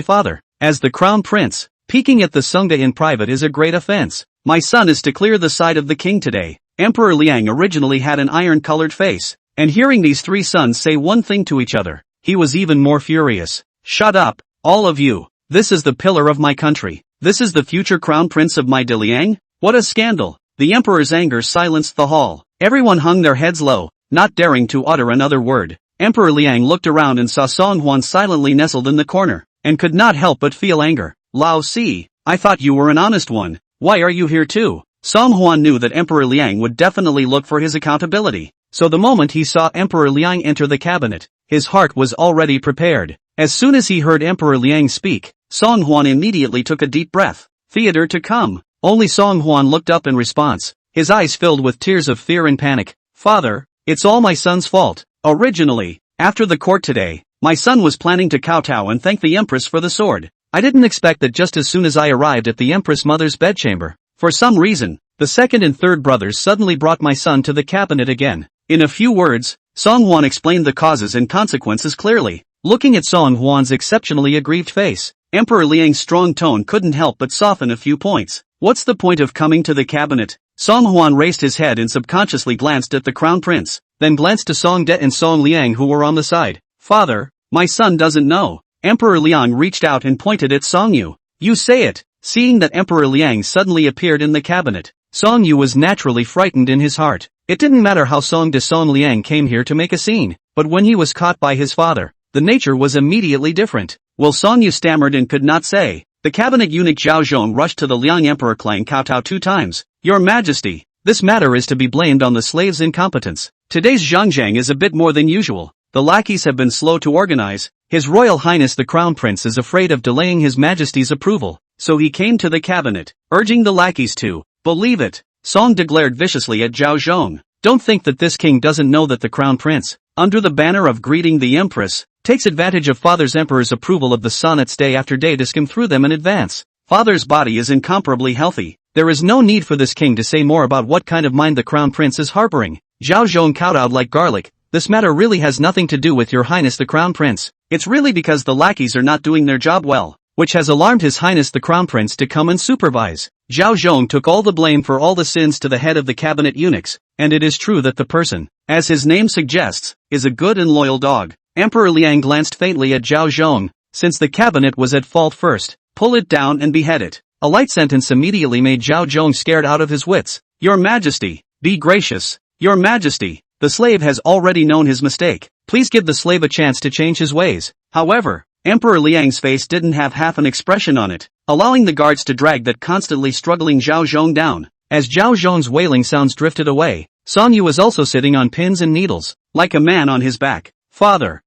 father. As the crown prince, peeking at the Song-de in private is a great offense. My son is to clear the side of the king today. Emperor Liang originally had an iron-colored face, and hearing these 3 sons say one thing to each other, he was even more furious. Shut up, all of you. This is the pillar of my country. This is the future crown prince of my Liang? What a scandal. The emperor's anger silenced the hall. Everyone hung their heads low, not daring to utter another word. Emperor Liang looked around and saw Song-hwan silently nestled in the corner, and could not help but feel anger. Lao Si, I thought you were an honest one. Why are you here too? Song-hwan knew that Emperor Liang would definitely look for his accountability, so the moment he saw Emperor Liang enter the cabinet, his heart was already prepared. As soon as he heard Emperor Liang speak, Song-hwan immediately took a deep breath. Theater to come. Only Song-hwan looked up in response, his eyes filled with tears of fear and panic. Father, it's all my son's fault. Originally, after the court today, my son was planning to kowtow and thank the empress for the sword. I didn't expect that just as soon as I arrived at the empress mother's bedchamber. For some reason, the second and third brothers suddenly brought my son to the cabinet again. In a few words, Song-hwan explained the causes and consequences clearly. Looking at Song-hwan's exceptionally aggrieved face, Emperor Liang's strong tone couldn't help but soften a few points. What's the point of coming to the cabinet? Song Huan raised his head and subconsciously glanced at the crown prince, then glanced to Song Det and Song Liang who were on the side. Father, my son doesn't know. Emperor Liang reached out and pointed at Song Yu. You say it. Seeing that Emperor Liang suddenly appeared in the cabinet, Song Yu was naturally frightened in his heart. It didn't matter how Song De Song Liang came here to make a scene, but when he was caught by his father, the nature was immediately different. Well, Song Yu stammered and could not say. The cabinet eunuch Zhao Zhong rushed to the Liang Emperor Klang kowtowed 2 times. Your Majesty, this matter is to be blamed on the slaves' incompetence. Today's Zhangjiang is a bit more than usual. The lackeys have been slow to organize. His Royal Highness the Crown Prince is afraid of delaying His Majesty's approval, so he came to the cabinet, urging the lackeys to believe it. Song De glared viciously at Zhao Zhong. Don't think that this king doesn't know that the Crown Prince, under the banner of greeting the Empress, takes advantage of Father's Emperor's approval of the sonnets day after day to skim through them in advance. Father's body is incomparably healthy. There is no need for this king to say more about what kind of mind the Crown Prince is harboring. Zhao Zhong kowtowed like garlic. This matter really has nothing to do with Your Highness the Crown Prince. It's really because the lackeys are not doing their job well, which has alarmed His Highness the Crown Prince to come and supervise. Zhao Zhong took all the blame for all the sins to the head of the cabinet eunuchs, and it is true that the person, as his name suggests, is a good and loyal dog. Emperor Liang glanced faintly at Zhao Zhong. Since the cabinet was at fault first, pull it down and behead it. A light sentence immediately made Zhao Zhong scared out of his wits. Your Majesty, be gracious. Your Majesty, the slave has already known his mistake. Please give the slave a chance to change his ways. However, Emperor Liang's face didn't have half an expression on it, allowing the guards to drag that constantly struggling Zhao Zhong down. As Zhao Zhong's wailing sounds drifted away, Song Yu was also sitting on pins and needles, like a man on his back. Father,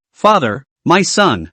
my son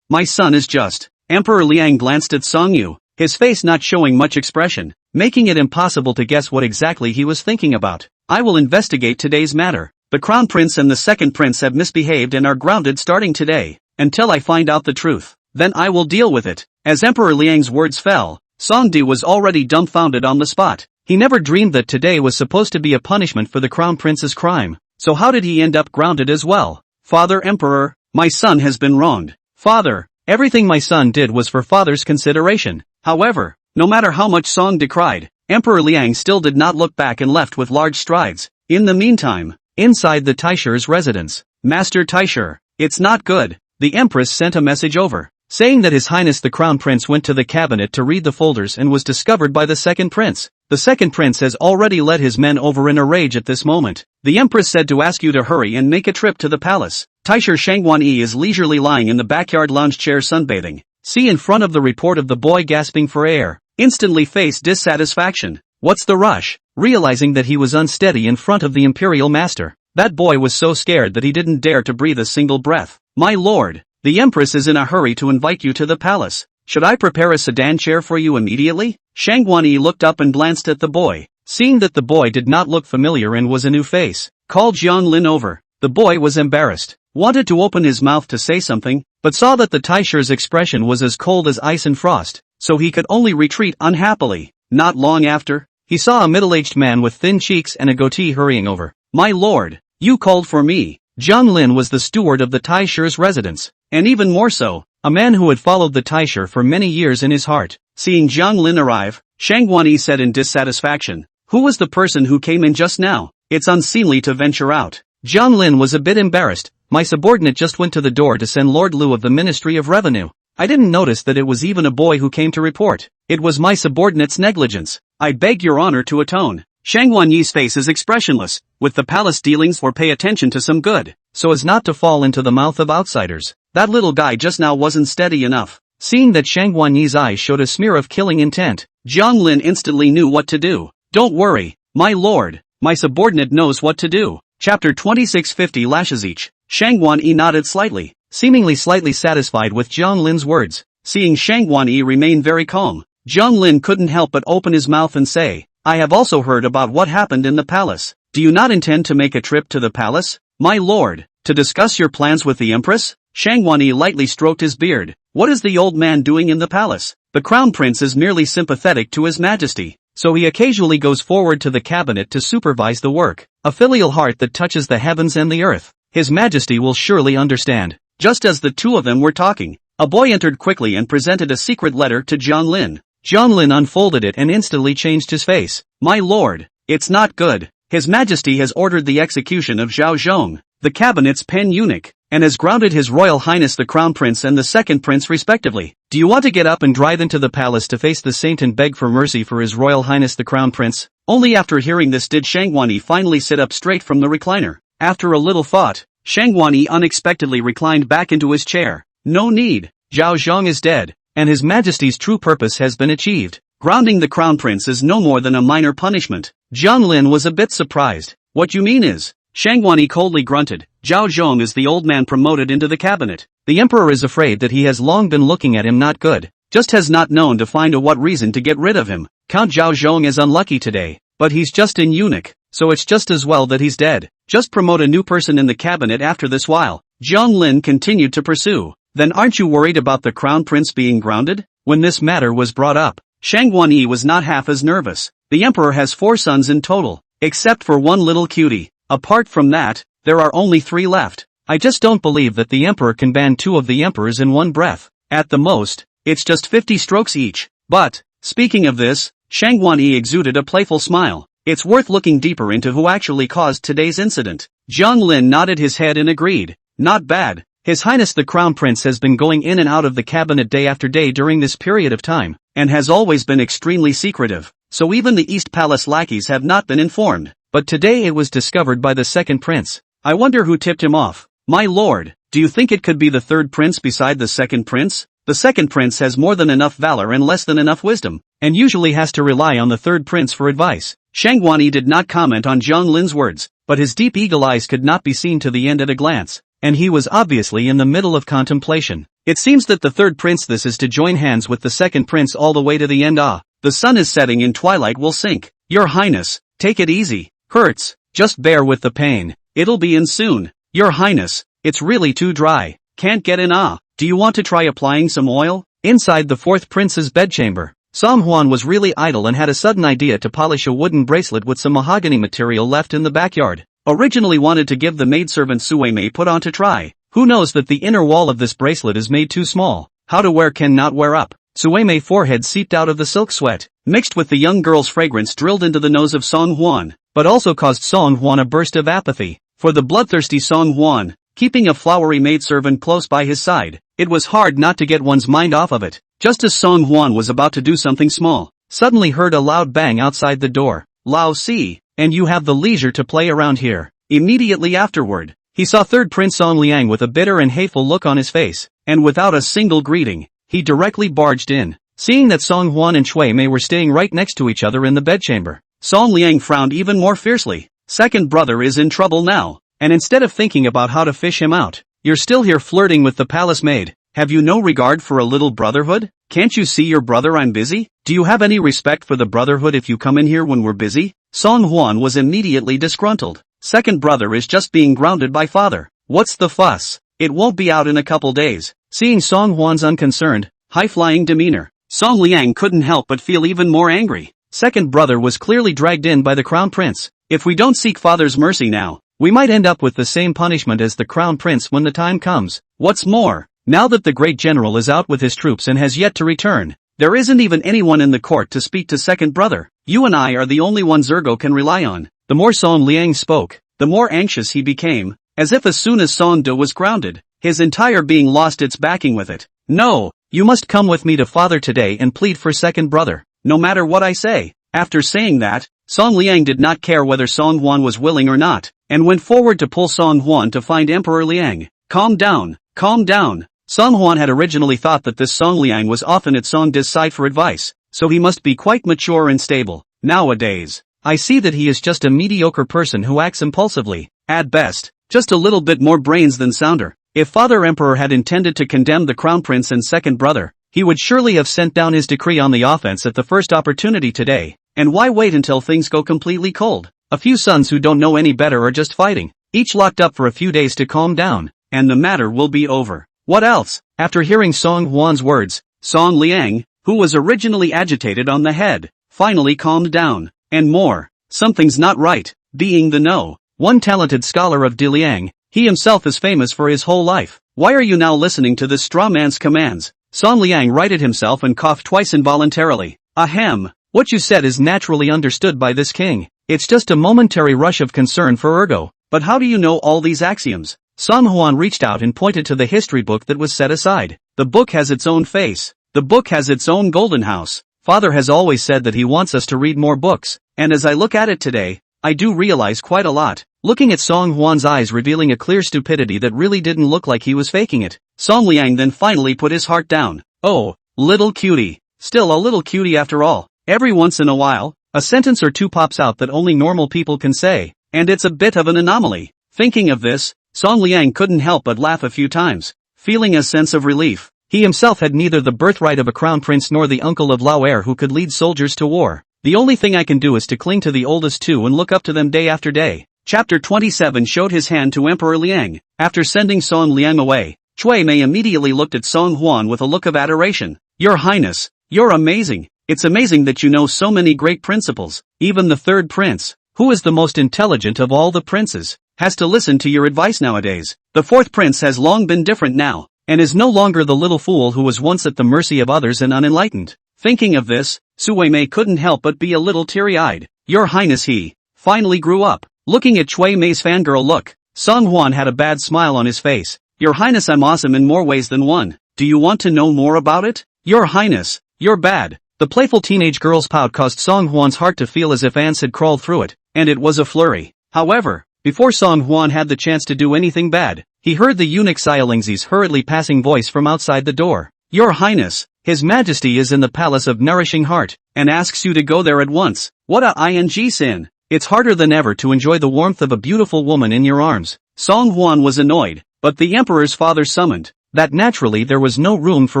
is just. Emperor Liang glanced at Song Yu, his face not showing much expression, making it impossible to guess what exactly he was thinking about. I will investigate today's matter. The Crown Prince and the second prince have misbehaved and are grounded starting today, until I find out the truth. Then I will deal with it. As Emperor Liang's words fell, Song Di was already dumbfounded on the spot. He never dreamed that today was supposed to be a punishment for the Crown Prince's crime. So how did he end up grounded as well? Father Emperor, my son has been wronged. Father, everything my son did was for father's consideration. However, no matter how much Song Di cried, Emperor Liang still did not look back and left with large strides. In the meantime, inside the Taisher's residence, Master Taisher, it's not good. The Empress sent a message over, saying that His Highness the Crown Prince went to the cabinet to read the folders and was discovered by the second prince. The second prince has already led his men over in a rage at this moment. The Empress said to ask you to hurry and make a trip to the palace. Taisher Shangguan-yi is leisurely lying in the backyard lounge chair sunbathing. See in front of the report of the boy gasping for air. Instantly faced dissatisfaction. What's the rush? Realizing that he was unsteady in front of the imperial master, that boy was so scared that he didn't dare to breathe a single breath. My lord, the Empress is in a hurry to invite you to the palace. Should I prepare a sedan chair for you immediately? Shangguan-yi looked up and glanced at the boy. Seeing that the boy did not look familiar and was a new face, called Jiang Lin over. The boy was embarrassed, wanted to open his mouth to say something, but saw that the Taisher's expression was as cold as ice and frost, so he could only retreat unhappily. Not long after, he saw a middle-aged man with thin cheeks and a goatee hurrying over. My lord, you called for me. Jiang Lin was the steward of the Taisher's residence, and even more so, a man who had followed the Taisher for many years in his heart. Seeing Jiang Lin arrive, Shangguan-yi said in dissatisfaction, who was the person who came in just now? It's unseemly to venture out. Jiang Lin was a bit embarrassed. My subordinate just went to the door to send Lord Liu of the Ministry of Revenue. I didn't notice that it was even a boy who came to report. It was my subordinate's negligence. I beg your honor to atone. Shangguan-yi's face is expressionless. With the palace dealings or pay attention to some good, so as not to fall into the mouth of outsiders. That little guy just now wasn't steady enough. Seeing that Shangguan-yi's eyes showed a smear of killing intent, Jiang Lin instantly knew what to do. Don't worry, my lord, my subordinate knows what to do. Chapter 2650 Lashes each. Shangguan-yi nodded slightly, seemingly slightly satisfied with Jiang Lin's words. Seeing Shangguan-yi remain very calm, Jiang Lin couldn't help but open his mouth and say, I have also heard about what happened in the palace. Do you not intend to make a trip to the palace, my lord, to discuss your plans with the Empress? Shangguan-yi lightly stroked his beard. What is the old man doing in the palace? The Crown Prince is merely sympathetic to His Majesty, so he occasionally goes forward to the cabinet to supervise the work. A filial heart that touches the heavens and the earth. His Majesty will surely understand. Just as the two of them were talking, A boy entered quickly and presented a secret letter to Jiang Lin. Jiang Lin unfolded it and instantly changed his face. My lord, it's not good. His Majesty has ordered the execution of Zhao Zhong, the cabinet's pen eunuch, and has grounded His Royal Highness the Crown Prince and the Second Prince respectively. Do you want to get up and drive into the palace to face the saint and beg for mercy for His Royal Highness the Crown Prince? Only after hearing this did Shangguani finally sit up straight from the recliner. After a little thought, Shangguani unexpectedly reclined back into his chair. No need. Zhao Zhong is dead, and His Majesty's true purpose has been achieved. Grounding the Crown Prince is no more than a minor punishment. Jiang Lin was a bit surprised. What you mean is? Shangguani coldly grunted. Zhao Zhong is the old man promoted into the cabinet. The emperor is afraid that he has long been looking at him not good, just has not known to find a what reason to get rid of him. Count Zhao Zhong is unlucky today, but he's just an eunuch, so it's just as well that he's dead. Just promote a new person in the cabinet after this while. Jiang Lin continued to pursue. Then aren't you worried about the Crown Prince being grounded? When this matter was brought up, Shangguani was not half as nervous. The emperor has 4 sons in total, except for one little cutie. Apart from that, there are only 3 left. I just don't believe that the emperor can ban 2 of the emperors in one breath. At the most, it's just 50 strokes each. But, speaking of this, Shangguani exuded a playful smile. It's worth looking deeper into who actually caused today's incident. Jiang Lin nodded his head and agreed. Not bad. His Highness the Crown Prince has been going in and out of the cabinet day after day during this period of time, and has always been extremely secretive, so even the East Palace lackeys have not been informed. But today it was discovered by the second prince. I wonder who tipped him off. My lord, do you think it could be the third prince beside the second prince? The second prince has more than enough valor and less than enough wisdom, and usually has to rely on the third prince for advice. Shangguani did not comment on Jiang Lin's words, but his deep eagle eyes could not be seen to the end at a glance, and he was obviously in the middle of contemplation. It seems that the third prince this is to join hands with the second prince all the way to the end. The sun is setting and twilight will sink. Your Highness, take it easy. Hurts, just bear with the pain. It'll be in soon. Your Highness, it's really too dry. Can't get in. Do you want to try applying some oil? Inside the fourth prince's bedchamber, Song Huan was really idle and had a sudden idea to polish a wooden bracelet with some mahogany material left in the backyard. Originally wanted to give the maidservant Sui Mei put on to try. Who knows that the inner wall of this bracelet is made too small. How to wear can not wear up. Sui Mei's forehead seeped out of the silk sweat, mixed with the young girl's fragrance drilled into the nose of Song Huan, but also caused Song Huan a burst of apathy. For the bloodthirsty Song Huan, keeping a flowery maidservant close by his side, it was hard not to get one's mind off of it. Just as Song Huan was about to do something small, suddenly heard a loud bang outside the door. Lao Si, and you have the leisure to play around here. Immediately afterward, he saw third Prince Song Liang with a bitter and hateful look on his face, and without a single greeting, he directly barged in. Seeing that Song Huan and Shui Mei were staying right next to each other in the bedchamber, Song Liang frowned even more fiercely. Second brother is in trouble now, and instead of thinking about how to fish him out, you're still here flirting with the palace maid. Have you no regard for a little brotherhood? Can't you see your brother I'm busy? Do you have any respect for the brotherhood if you come in here when we're busy? Song Huan was immediately disgruntled. Second brother is just being grounded by father. What's the fuss? It won't be out in a couple days. Seeing Song Huan's unconcerned, high-flying demeanor, Song Liang couldn't help but feel even more angry. Second brother was clearly dragged in by the crown prince. If we don't seek father's mercy now, we might end up with the same punishment as the crown prince when the time comes. What's more, now that the great general is out with his troops and has yet to return, there isn't even anyone in the court to speak to second brother. You and I are the only ones Zergo can rely on. The more Song Liang spoke, the more anxious he became, as if as soon as Song Do was grounded, his entire being lost its backing with it. No, you must come with me to father today and plead for second brother, no matter what I say. After saying that, Song Liang did not care whether Song Huan was willing or not, and went forward to pull Song Huan to find Emperor Liang. Calm down, calm down. Song Huan had originally thought that this Song Liang was often at Song Di's side for advice, so he must be quite mature and stable. Nowadays, I see that he is just a mediocre person who acts impulsively, at best, just a little bit more brains than sounder. If Father Emperor had intended to condemn the Crown Prince and second brother, he would surely have sent down his decree on the offense at the first opportunity today, and why wait until things go completely cold? A few sons who don't know any better are just fighting, each locked up for a few days to calm down, and the matter will be over. What else? After hearing Song Huan's words, Song Liang, who was originally agitated on the head, finally calmed down, and more. Something's not right. Being the one talented scholar of Diliang, He himself is famous for his whole life. Why are you now listening to this straw man's commands? Song Liang righted himself and coughed twice involuntarily. Ahem. What you said is naturally understood by this king. It's just a momentary rush of concern for Ergo. But how do you know all these axioms? Song Huan reached out and pointed to the history book that was set aside. The book has its own face. The book has its own golden house. Father has always said that he wants us to read more books, and as I look at it today, I do realize quite a lot. Looking at Song Huan's eyes revealing a clear stupidity that really didn't look like he was faking it, Song Liang then finally put his heart down. Oh, little cutie. Still a little cutie after all. Every once in a while, a sentence or two pops out that only normal people can say, and it's a bit of an anomaly. Thinking of this, Song Liang couldn't help but laugh a few times, feeling a sense of relief. He himself had neither the birthright of a crown prince nor the uncle of Lao heir who could lead soldiers to war. The only thing I can do is to cling to the oldest two and look up to them day after day. Chapter 27 showed his hand to Emperor Liang. After sending Song Liang away, Cui Mei immediately looked at Song Huan with a look of adoration. Your Highness, you're amazing. It's amazing that you know so many great principles. Even the third prince, who is the most intelligent of all the princes, has to listen to your advice nowadays. The fourth prince has long been different now, and is no longer the little fool who was once at the mercy of others and unenlightened. Thinking of this, Cui Mei couldn't help but be a little teary-eyed. Your Highness, he finally grew up. Looking at Cui Mei's fangirl look, Song Huan had a bad smile on his face. Your Highness, I'm awesome in more ways than one. Do you want to know more about it? Your Highness, you're bad. The playful teenage girl's pout caused Song Huan's heart to feel as if ants had crawled through it, and it was a flurry. However, before Song Huan had the chance to do anything bad, he heard the eunuch Xialingzi's hurriedly passing voice from outside the door. Your Highness, His Majesty is in the Palace of Nourishing Heart, and asks you to go there at once. What a ing sin. It's harder than ever to enjoy the warmth of a beautiful woman in your arms. Song Huan was annoyed, but the emperor's father summoned. That naturally there was no room for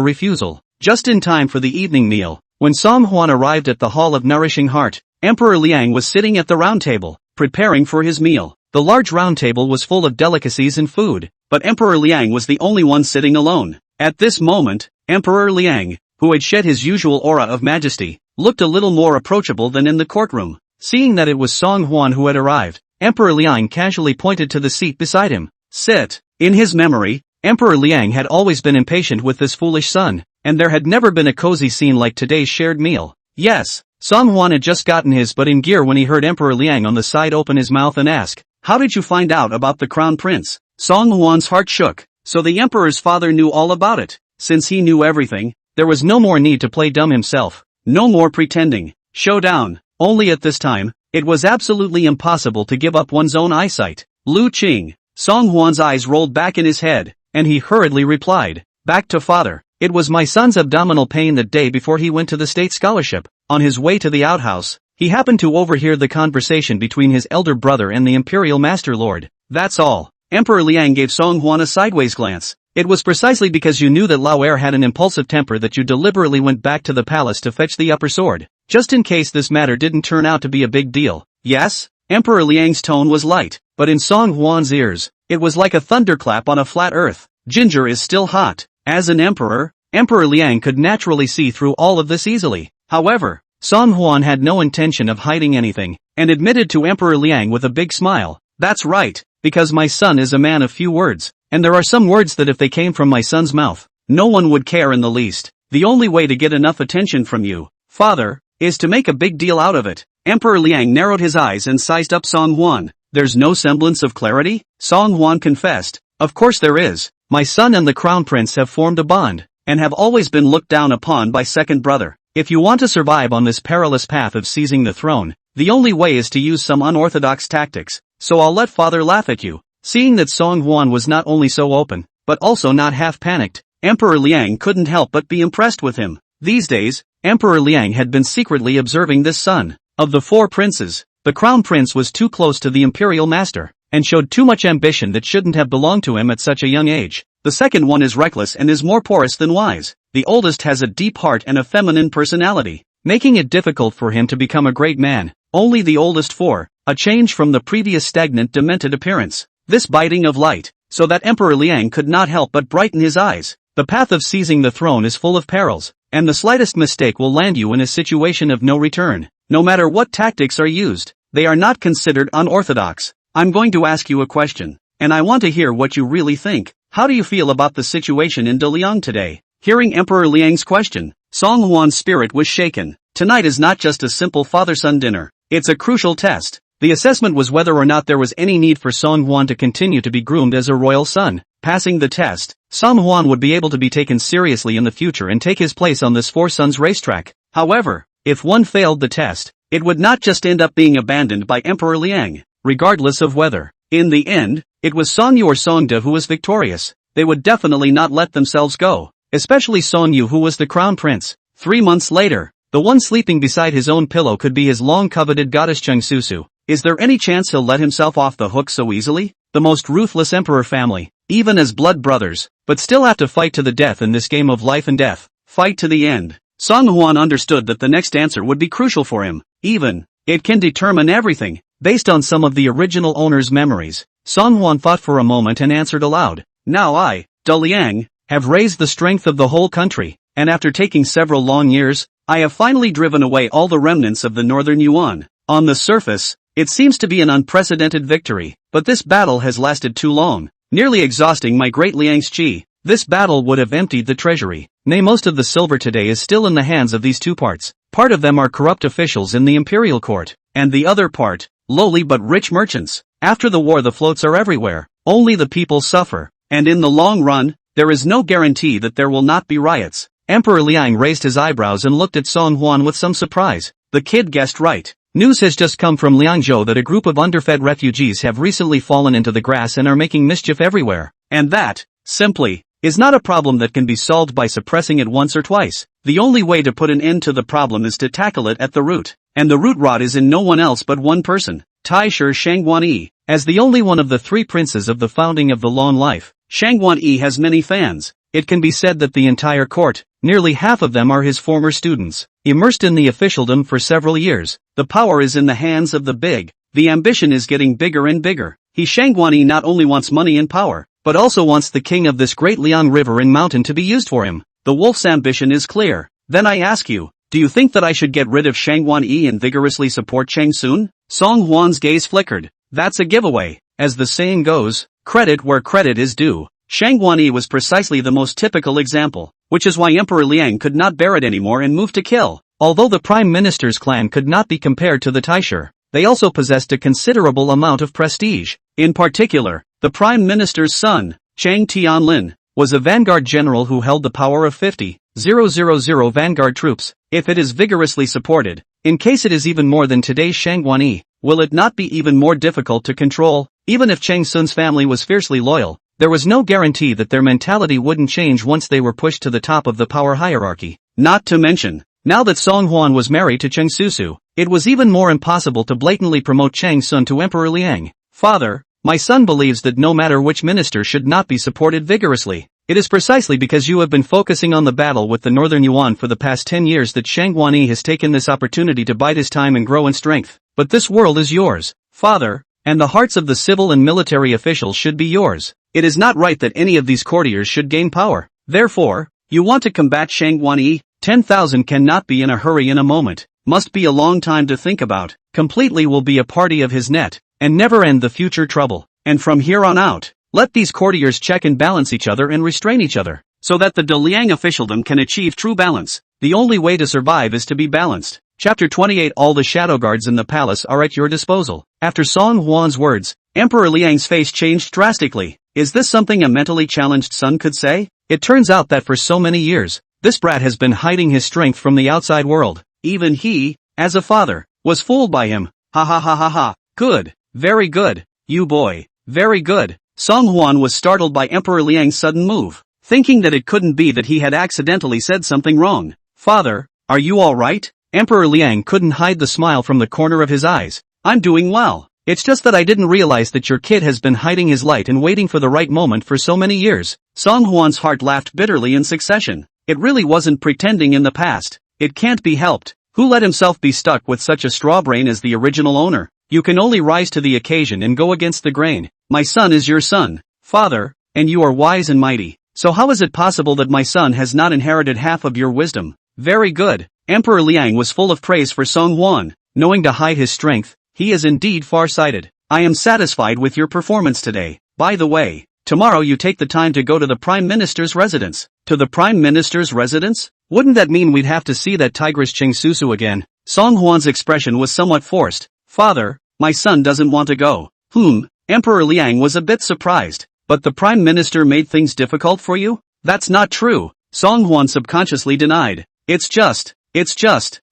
refusal. Just in time for the evening meal, when Song Huan arrived at the Hall of Nourishing Heart, Emperor Liang was sitting at the round table, preparing for his meal. The large round table was full of delicacies and food, but Emperor Liang was the only one sitting alone. At this moment, Emperor Liang, who had shed his usual aura of majesty, looked a little more approachable than in the courtroom. Seeing that it was Song Huan who had arrived, Emperor Liang casually pointed to the seat beside him. Sit. In his memory, Emperor Liang had always been impatient with this foolish son, and there had never been a cozy scene like today's shared meal. Yes, Song Huan had just gotten his butt in gear when he heard Emperor Liang on the side open his mouth and ask, how did you find out about the crown prince? Song Huan's heart shook. So the emperor's father knew all about it. Since he knew everything, there was no more need to play dumb himself. No more pretending. Showdown. Only at this time, it was absolutely impossible to give up one's own eyesight. Lu Qing. Song Huan's eyes rolled back in his head, and he hurriedly replied, back to father. It was my son's abdominal pain that day before he went to the state scholarship. On his way to the outhouse, he happened to overhear the conversation between his elder brother and the imperial master lord. That's all. Emperor Liang gave Song Huan a sideways glance. It was precisely because you knew that Lao heir had an impulsive temper that you deliberately went back to the palace to fetch the upper sword, just in case this matter didn't turn out to be a big deal. Yes? Emperor Liang's tone was light, but in Song Huan's ears, it was like a thunderclap on a flat earth. Ginger is still hot. As an emperor, Emperor Liang could naturally see through all of this easily. However, Song Huan had no intention of hiding anything, and admitted to Emperor Liang with a big smile. That's right, because my son is a man of few words, and there are some words that if they came from my son's mouth, no one would care in the least. The only way to get enough attention from you, father, is to make a big deal out of it. Emperor Liang narrowed his eyes and sized up Song Huan. There's no semblance of clarity? Song Huan confessed. Of course there is. My son and the crown prince have formed a bond, and have always been looked down upon by second brother. If you want to survive on this perilous path of seizing the throne, the only way is to use some unorthodox tactics, so I'll let father laugh at you. Seeing that Song Huan was not only so open, but also not half panicked, Emperor Liang couldn't help but be impressed with him. These days, Emperor Liang had been secretly observing this son. Of the four princes, the crown prince was too close to the imperial master, and showed too much ambition that shouldn't have belonged to him at such a young age. The second one is reckless and is more porous than wise. The oldest has a deep heart and a feminine personality, making it difficult for him to become a great man. Only the oldest four, a change from the previous stagnant demented appearance. This biting of light, so that Emperor Liang could not help but brighten his eyes. The path of seizing the throne is full of perils, and the slightest mistake will land you in a situation of no return. No matter what tactics are used, they are not considered unorthodox. I'm going to ask you a question. and I want to hear what you really think. How do you feel about the situation in Daliang today? Hearing Emperor Liang's question, Song Huan's spirit was shaken. Tonight is not just a simple father-son dinner. It's a crucial test. The assessment was whether or not there was any need for Song Huan to continue to be groomed as a royal son. Passing the test, Song Huan would be able to be taken seriously in the future and take his place on this four sons racetrack. However, if one failed the test, it would not just end up being abandoned by Emperor Liang, regardless of whether. In the end, it was Song Yu or Song De who was victorious. They would definitely not let themselves go, especially Song Yu who was the crown prince. 3 months later, the one sleeping beside his own pillow could be his long-coveted goddess Cheng Susu. Is there any chance he'll let himself off the hook so easily? The most ruthless emperor family, even as blood brothers, but still have to fight to the death in this game of life and death. Fight to the end. Song Huan understood that the next answer would be crucial for him. It can determine everything. Based on some of the original owner's memories, Song Huan thought for a moment and answered aloud. Now I, Daliang, have raised the strength of the whole country, and after taking several long years, I have finally driven away all the remnants of the northern Yuan. On the surface, it seems to be an unprecedented victory, but this battle has lasted too long, nearly exhausting my great Liang's qi. This battle would have emptied the treasury. Nay, most of the silver today is still in the hands of these two parts. Part of them are corrupt officials in the imperial court, and the other part, lowly but rich merchants. After the war the floats are everywhere, only the people suffer, and in the long run, there is no guarantee that there will not be riots. Emperor Liang raised his eyebrows and looked at Song Huan with some surprise. The kid guessed right. News has just come from Liangzhou that a group of underfed refugees have recently fallen into the grass and are making mischief everywhere. And that, simply, is not a problem that can be solved by suppressing it once or twice. The only way to put an end to the problem is to tackle it at the root. And the root rot is in no one else but one person, Taisher Shangguan. As the only one of the three princes of the founding of the long life, Shangguan has many fans. It can be said that the entire court, nearly half of them are his former students, immersed in the officialdom for several years. The power is in the hands of the big. The ambition is getting bigger and bigger. Shangguan not only wants money and power, but also wants the king of this great Liang river and mountain to be used for him. The wolf's ambition is clear. Then I ask you, do you think that I should get rid of Shangguan and vigorously support Cheng Sun? Song Huan's gaze flickered. That's a giveaway. As the saying goes, credit where credit is due. Shangguan was precisely the most typical example, which is why Emperor Liang could not bear it anymore and moved to kill. Although the Prime Minister's clan could not be compared to the Taisher, they also possessed a considerable amount of prestige. In particular, the Prime Minister's son, Chang Tianlin, was a vanguard general who held the power of 50,000 vanguard troops. If it is vigorously supported, in case it is even more than today's Shangguan, will it not be even more difficult to control? Even if Cheng Sun's family was fiercely loyal, there was no guarantee that their mentality wouldn't change once they were pushed to the top of the power hierarchy. Not to mention, now that Song Huan was married to Cheng Susu, it was even more impossible to blatantly promote Cheng Sun to Emperor Liang. Father, my son believes that no matter which minister should not be supported vigorously. It is precisely because you have been focusing on the battle with the Northern Yuan for the past 10 years that Shangguan has taken this opportunity to bide his time and grow in strength. But this world is yours, father, and the hearts of the civil and military officials should be yours. It is not right that any of these courtiers should gain power. Therefore, you want to combat Shangguan? 10,000 cannot be in a hurry in a moment, must be a long time to think about, completely will be a party of his net, and never end the future trouble. And from here on out, let these courtiers check and balance each other and restrain each other, so that the Daliang officialdom can achieve true balance. The only way to survive is to be balanced. Chapter 28. All the shadow guards in the palace are at your disposal. After Song Huan's words, Emperor Liang's face changed drastically. Is this something a mentally challenged son could say? It turns out that for so many years, this brat has been hiding his strength from the outside world. Even he, as a father, was fooled by him. Ha ha ha ha ha. Good. Very good. You boy. Very good. Song Huan was startled by Emperor Liang's sudden move, thinking that it couldn't be that he had accidentally said something wrong. Father, are you all right? Emperor Liang couldn't hide the smile from the corner of his eyes. I'm doing well. It's just that I didn't realize that your kid has been hiding his light and waiting for the right moment for so many years. Song Huan's heart laughed bitterly in succession. It really wasn't pretending in the past. It can't be helped. Who let himself be stuck with such a straw brain as the original owner? You can only rise to the occasion and go against the grain. My son is your son, father, and you are wise and mighty. So how is it possible that my son has not inherited half of your wisdom? Very good. Emperor Liang was full of praise for Song Huan. Knowing to hide his strength, he is indeed far-sighted. I am satisfied with your performance today. By the way, tomorrow you take the time to go to the Prime Minister's residence. To the Prime Minister's residence? Wouldn't that mean we'd have to see that tigress Cheng Susu again? Song Hwan's expression was somewhat forced. Father, my son doesn't want to go. Emperor Liang was a bit surprised. But the Prime Minister made things difficult for you? That's not true, Song Hwan subconsciously denied. It's just.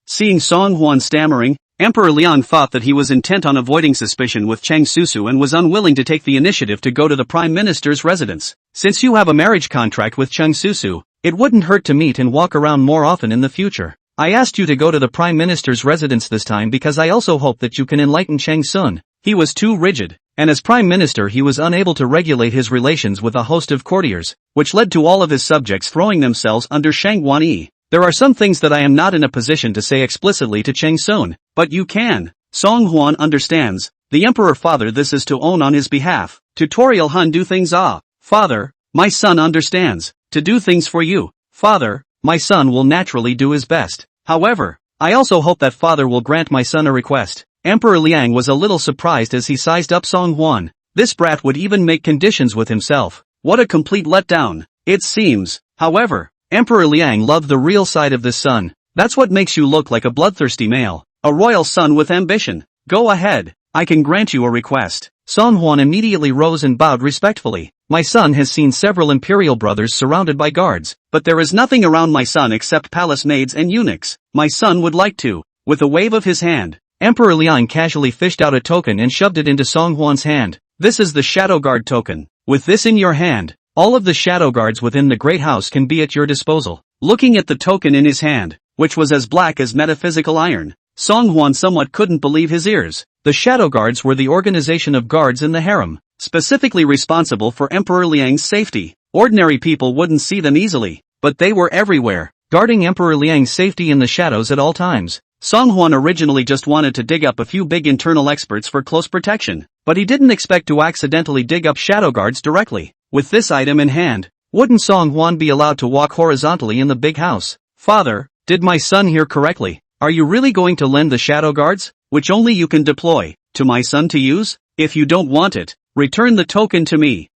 Seeing Song Hwan stammering, Emperor Liang thought that he was intent on avoiding suspicion with Cheng Susu and was unwilling to take the initiative to go to the Prime Minister's residence. Since you have a marriage contract with Cheng Susu, it wouldn't hurt to meet and walk around more often in the future. I asked you to go to the Prime Minister's residence this time because I also hope that you can enlighten Cheng Sun. He was too rigid, and as Prime Minister he was unable to regulate his relations with a host of courtiers, which led to all of his subjects throwing themselves under Shang Guanyi. There are some things that I am not in a position to say explicitly to Cheng Sun, but you can. Song Hwan understands. The Emperor Father, this is to own on his behalf. Tutorial Hun do things Father, my son understands. To do things for you. Father, my son will naturally do his best. However, I also hope that Father will grant my son a request. Emperor Liang was a little surprised as he sized up Song Hwan. This brat would even make conditions with himself. What a complete letdown. It seems. However, Emperor Liang loved the real side of this son. That's what makes you look like a bloodthirsty male. A royal son with ambition. Go ahead. I can grant you a request. Song Hwan immediately rose and bowed respectfully. My son has seen several imperial brothers surrounded by guards, but there is nothing around my son except palace maids and eunuchs. My son would like to. With a wave of his hand, Emperor Liang casually fished out a token and shoved it into Song Hwan's hand. This is the Shadow Guard token. With this in your hand, all of the shadow guards within the Great House can be at your disposal. Looking at the token in his hand, which was as black as metaphysical iron, Song Hwan somewhat couldn't believe his ears. The shadow guards were the organization of guards in the harem, specifically responsible for Emperor Liang's safety. Ordinary people wouldn't see them easily, but they were everywhere, guarding Emperor Liang's safety in the shadows at all times. Song Hwan originally just wanted to dig up a few big internal experts for close protection, but he didn't expect to accidentally dig up shadow guards directly. With this item in hand, wouldn't Song Hwan be allowed to walk horizontally in the big house? Father, did my son hear correctly? Are you really going to lend the shadow guards, which only you can deploy, to my son to use? If you don't want it, return the token to me.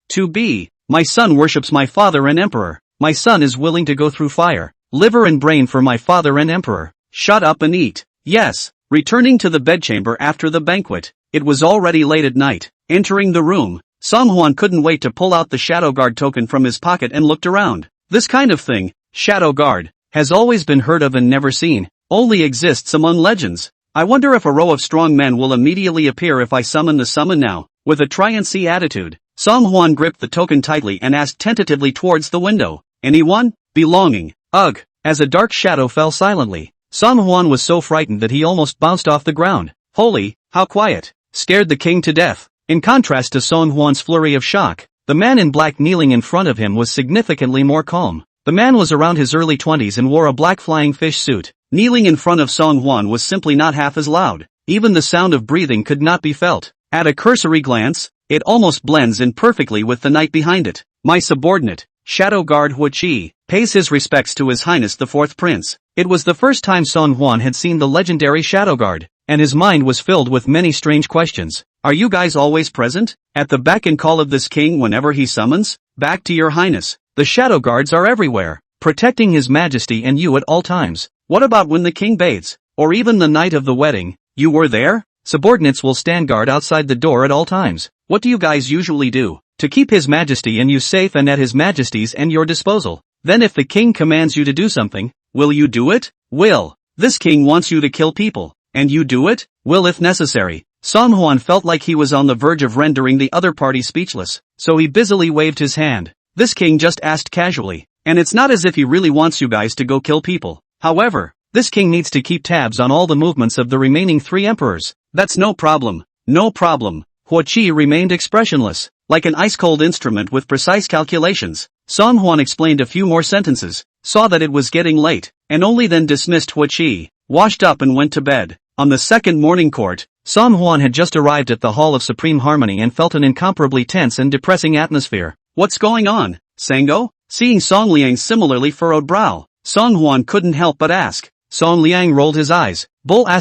My son worships my father and emperor. My son is willing to go through fire, liver and brain for my father and emperor. Shut up and eat. Yes. Returning to the bedchamber after the banquet, it was already late at night. Entering the room, Song Hwan couldn't wait to pull out the Shadow Guard token from his pocket and looked around. This kind of thing, Shadow Guard, has always been heard of and never seen, only exists among legends. I wonder if a row of strong men will immediately appear if I summon the summon now. With a try-and-see attitude, Song Hwan gripped the token tightly and asked tentatively towards the window. Anyone? Belonging. Ugh. As a dark shadow fell silently, Song Hwan was so frightened that he almost bounced off the ground. Holy, how quiet. Scared the king to death. In contrast to Song Hwan's flurry of shock, the man in black kneeling in front of him was significantly more calm. The man was around his early 20s and wore a black flying fish suit. Kneeling in front of Song Hwan was simply not half as loud. Even the sound of breathing could not be felt. At a cursory glance, it almost blends in perfectly with the night behind it. My subordinate, Shadow Guard Hu Qi, pays his respects to His Highness the Fourth Prince. It was the first time Song Hwan had seen the legendary Shadow Guard, and his mind was filled with many strange questions. Are you guys always present? At the beck and call of this king whenever he summons? Back to your highness. The Shadow Guards are everywhere, protecting his majesty and you at all times. What about when the king bathes? Or even the night of the wedding? You were there? Subordinates will stand guard outside the door at all times. What do you guys usually do? To keep his majesty and you safe and at his majesty's and your disposal. Then if the king commands you to do something, will you do it? Will. This king wants you to kill people. And you do it? Will if necessary. Song Hwan felt like he was on the verge of rendering the other party speechless, so he busily waved his hand. This king just asked casually, and it's not as if he really wants you guys to go kill people. However, this king needs to keep tabs on all the movements of the remaining 3 emperors. That's no problem. No problem. Hu Qi remained expressionless, like an ice-cold instrument with precise calculations. Song Hwan explained a few more sentences, saw that it was getting late, and only then dismissed Hu Qi, washed up and went to bed. On the second morning court, Song Hwan had just arrived at the Hall of Supreme Harmony and felt an incomparably tense and depressing atmosphere. What's going on, Sango? Seeing Song Liang's similarly furrowed brow, Song Hwan couldn't help but ask. Song Liang rolled his eyes. Bull ********.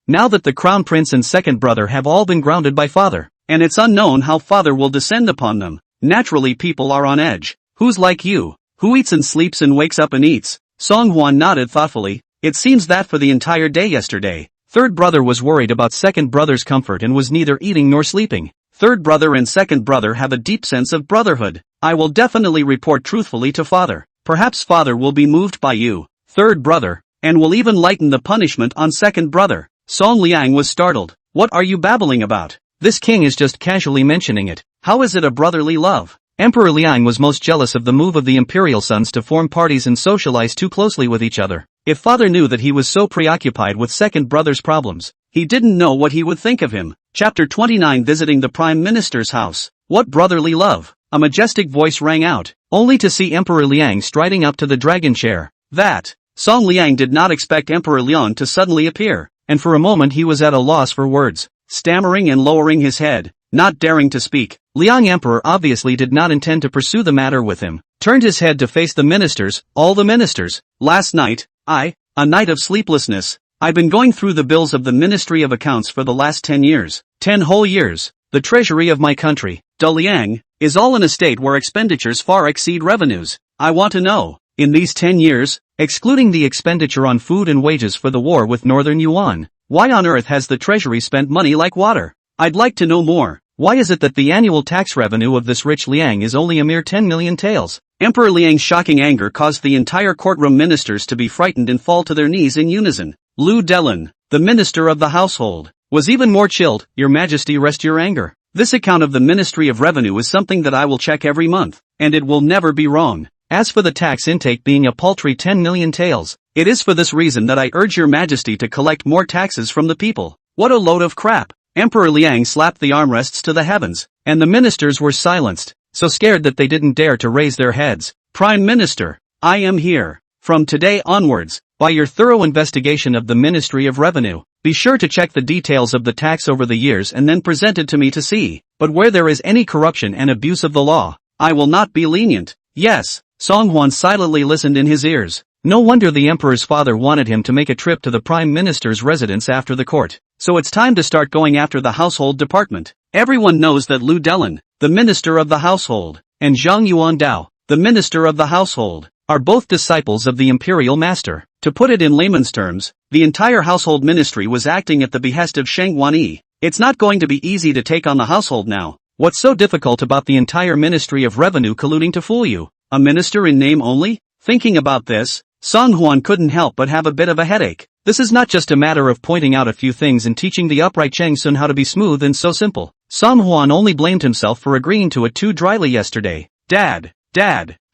Now that the crown prince and second brother have all been grounded by father, and it's unknown how father will descend upon them. Naturally people are on edge. Who's like you? Who eats and sleeps and wakes up and eats? Song Hwan nodded thoughtfully. It seems that for the entire day yesterday, third brother was worried about second brother's comfort and was neither eating nor sleeping. Third brother and second brother have a deep sense of brotherhood. I will definitely report truthfully to father. Perhaps father will be moved by you, third brother, and will even lighten the punishment on second brother. Song Liang was startled. What are you babbling about? This king is just casually mentioning it. How is it a brotherly love? Emperor Liang was most jealous of the move of the imperial sons to form parties and socialize too closely with each other. If father knew that he was so preoccupied with second brother's problems, he didn't know what he would think of him. Chapter 29 Visiting the Prime Minister's house. What brotherly love? A majestic voice rang out, only to see Emperor Liang striding up to the dragon chair. That. Song Liang did not expect Emperor Liang to suddenly appear, and for a moment he was at a loss for words. Stammering and lowering his head, not daring to speak, Liang Emperor obviously did not intend to pursue the matter with him, turned his head to face the ministers, all the ministers. Last night, a night of sleeplessness. I've been going through the bills of the Ministry of Accounts for the last 10 years. 10 whole years. The treasury of my country, Liang, is all in a state where expenditures far exceed revenues. I want to know, in these 10 years, excluding the expenditure on food and wages for the war with Northern Yuan, why on earth has the treasury spent money like water? I'd like to know more. Why is it that the annual tax revenue of this rich Liang is only a mere 10 million taels? Emperor Liang's shocking anger caused the entire courtroom ministers to be frightened and fall to their knees in unison. Lu Delin, the minister of the household, was even more chilled. Your Majesty, rest your anger. This account of the Ministry of Revenue is something that I will check every month, and it will never be wrong. As for the tax intake being a paltry 10 million taels, it is for this reason that I urge your Majesty to collect more taxes from the people. What a load of crap. Emperor Liang slapped the armrests to the heavens, and the ministers were silenced, so scared that they didn't dare to raise their heads. Prime Minister, I am here. From today onwards, by your thorough investigation of the Ministry of Revenue, be sure to check the details of the tax over the years and then present it to me to see. But where there is any corruption and abuse of the law, I will not be lenient. Yes, Song Hwan silently listened in his ears. No wonder the emperor's father wanted him to make a trip to the prime minister's residence after the court. So it's time to start going after the household department. Everyone knows that Lu Delin, the minister of the household, and Zhang Yuandao, the minister of the household, are both disciples of the imperial master. To put it in layman's terms, the entire household ministry was acting at the behest of Sheng Wanyi. It's not going to be easy to take on the household now. What's so difficult about the entire Ministry of Revenue colluding to fool you? A minister in name only? Thinking about this, Song Hwan couldn't help but have a bit of a headache. This is not just a matter of pointing out a few things and teaching the upright Cheng Sun how to be smooth and so simple. Song Hwan only blamed himself for agreeing to it too dryly yesterday. Dad,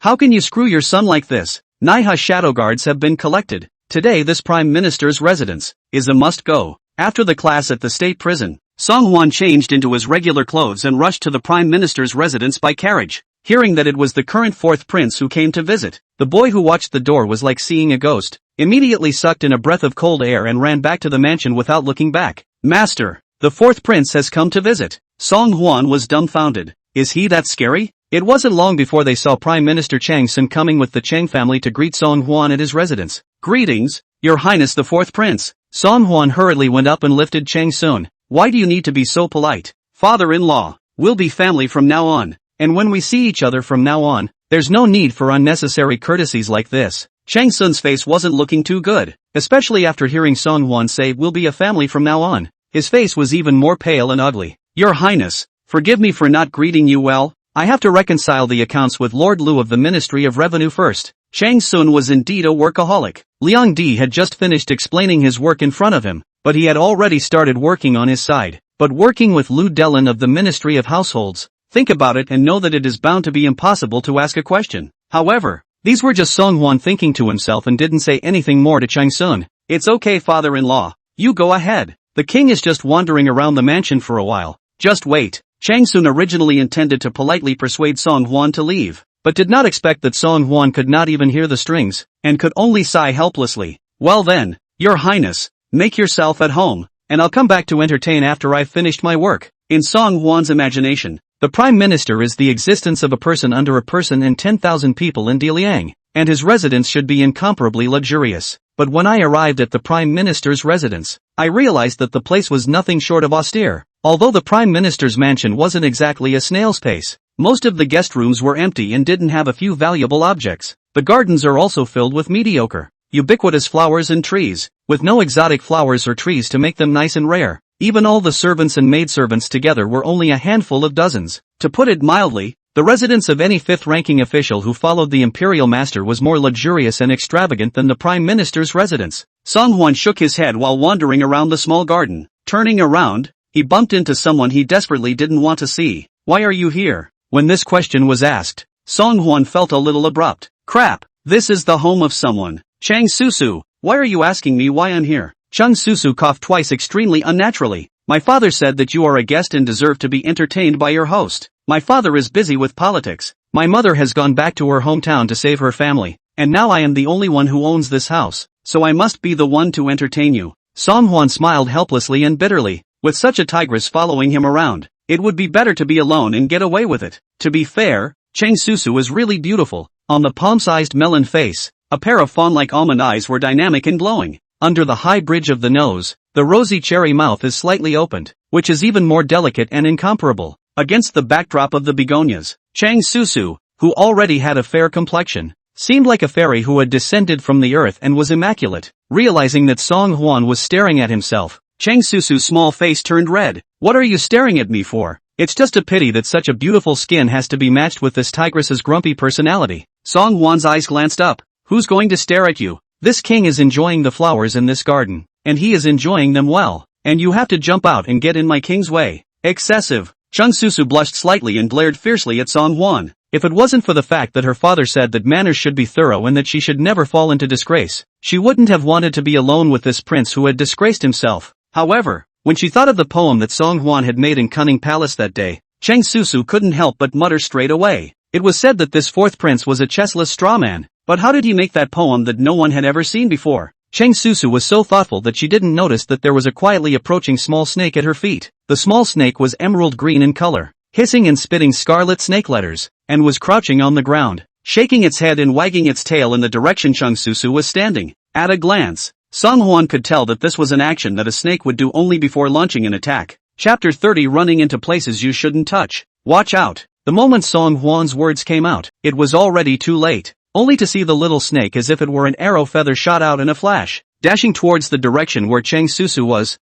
how can you screw your son like this? Naiha shadow guards have been collected. Today this prime minister's residence is a must-go. After the class at the state prison, Song Hwan changed into his regular clothes and rushed to the prime minister's residence by carriage. Hearing that it was the current fourth prince who came to visit, the boy who watched the door was like seeing a ghost, immediately sucked in a breath of cold air and ran back to the mansion without looking back. Master, the fourth prince has come to visit. Song Hwan was dumbfounded. Is he that scary? It wasn't long before they saw Prime Minister Chang Sun coming with the Chang family to greet Song Hwan at his residence. Greetings, Your Highness the fourth prince. Song Hwan hurriedly went up and lifted Chang Sun. Why do you need to be so polite? Father-in-law, we'll be family from now on. And when we see each other from now on, there's no need for unnecessary courtesies like this. Chang Sun's face wasn't looking too good, especially after hearing Song Hwan say we'll be a family from now on. His face was even more pale and ugly. Your Highness, forgive me for not greeting you well. I have to reconcile the accounts with Lord Lu of the Ministry of Revenue first. Chang Sun was indeed a workaholic. Liang Di had just finished explaining his work in front of him, but he had already started working on his side. But working with Lu Delin of the Ministry of Households, think about it and know that it is bound to be impossible to ask a question. However, these were just Song Hwan thinking to himself and didn't say anything more to Chang Sun. It's okay, father-in-law. You go ahead. The king is just wandering around the mansion for a while. Just wait. Chang Sun originally intended to politely persuade Song Hwan to leave, but did not expect that Song Hwan could not even hear the strings, and could only sigh helplessly. Well then, Your Highness, make yourself at home, and I'll come back to entertain after I've finished my work. In Song Hwan's imagination, the Prime Minister is the existence of a person under a person and 10,000 people in Diliang, and his residence should be incomparably luxurious. But when I arrived at the Prime Minister's residence, I realized that the place was nothing short of austere. Although the Prime Minister's mansion wasn't exactly a snail's pace, most of the guest rooms were empty and didn't have a few valuable objects. The gardens are also filled with mediocre, ubiquitous flowers and trees, with no exotic flowers or trees to make them nice and rare. Even all the servants and maidservants together were only a handful of dozens. To put it mildly, the residence of any fifth-ranking official who followed the imperial master was more luxurious and extravagant than the Prime Minister's residence. Song Hwan shook his head while wandering around the small garden. Turning around, he bumped into someone he desperately didn't want to see. "Why are you here?" When this question was asked, Song Hwan felt a little abrupt. "Crap, this is the home of someone. Chang Susu, why are you asking me why I'm here?" Chang Susu coughed twice extremely unnaturally. "My father said that you are a guest and deserve to be entertained by your host. My father is busy with politics. My mother has gone back to her hometown to save her family, and now I am the only one who owns this house, so I must be the one to entertain you." Song Hwan smiled helplessly and bitterly. With such a tigress following him around, it would be better to be alone and get away with it. To be fair, Chang Susu was really beautiful. On the palm-sized melon face, a pair of fawn-like almond eyes were dynamic and glowing. Under the high bridge of the nose, the rosy cherry mouth is slightly opened, which is even more delicate and incomparable. Against the backdrop of the begonias, Chang Susu, who already had a fair complexion, seemed like a fairy who had descended from the earth and was immaculate. Realizing that Song Hwan was staring at himself, Chang Susu's small face turned red. "What are you staring at me for? It's just a pity that such a beautiful skin has to be matched with this tigress's grumpy personality." Song Hwan's eyes glanced up. "Who's going to stare at you? This king is enjoying the flowers in this garden, and he is enjoying them well, and you have to jump out and get in my king's way. Excessive." Chang Susu blushed slightly and glared fiercely at Song Hwan. If it wasn't for the fact that her father said that manners should be thorough and that she should never fall into disgrace, she wouldn't have wanted to be alone with this prince who had disgraced himself. However, when she thought of the poem that Song Hwan had made in Cunning Palace that day, Chang Susu couldn't help but mutter straight away. It was said that this fourth prince was a chestless strawman, but how did he make that poem that no one had ever seen before? Chang Susu was so thoughtful that she didn't notice that there was a quietly approaching small snake at her feet. The small snake was emerald green in color, hissing and spitting scarlet snake letters, and was crouching on the ground, shaking its head and wagging its tail in the direction Chang Susu was standing. At a glance, Song Hwan could tell that this was an action that a snake would do only before launching an attack. Chapter 30 Running into places you shouldn't touch. Watch out. The moment Song Hwan's words came out, it was already too late. Only to see the little snake as if it were an arrow feather shot out in a flash, dashing towards the direction where Chang Susu was.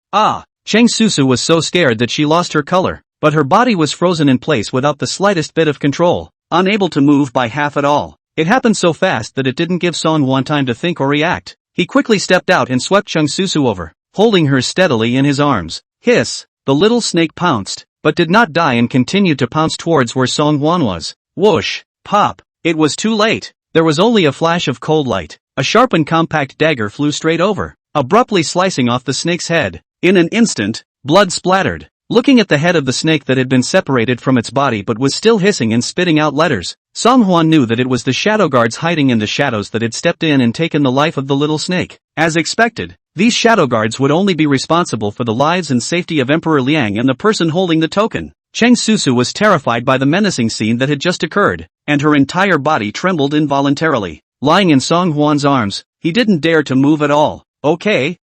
Chang Susu was so scared that she lost her color, but her body was frozen in place without the slightest bit of control, unable to move by half at all. It happened so fast that it didn't give Song Hwan time to think or react. He quickly stepped out and swept Chang Susu over, holding her steadily in his arms. Hiss! The little snake pounced, but did not die and continued to pounce towards where Song Hwan was. Whoosh! Pop! It was too late. There was only a flash of cold light. A sharp and compact dagger flew straight over, abruptly slicing off the snake's head. In an instant, blood splattered. Looking at the head of the snake that had been separated from its body but was still hissing and spitting out letters, Song Hwan knew that it was the shadow guards hiding in the shadows that had stepped in and taken the life of the little snake. As expected, these shadow guards would only be responsible for the lives and safety of Emperor Liang and the person holding the token. Chang Susu was terrified by the menacing scene that had just occurred, and her entire body trembled involuntarily. Lying in Song Hwan's arms, he didn't dare to move at all. Okay,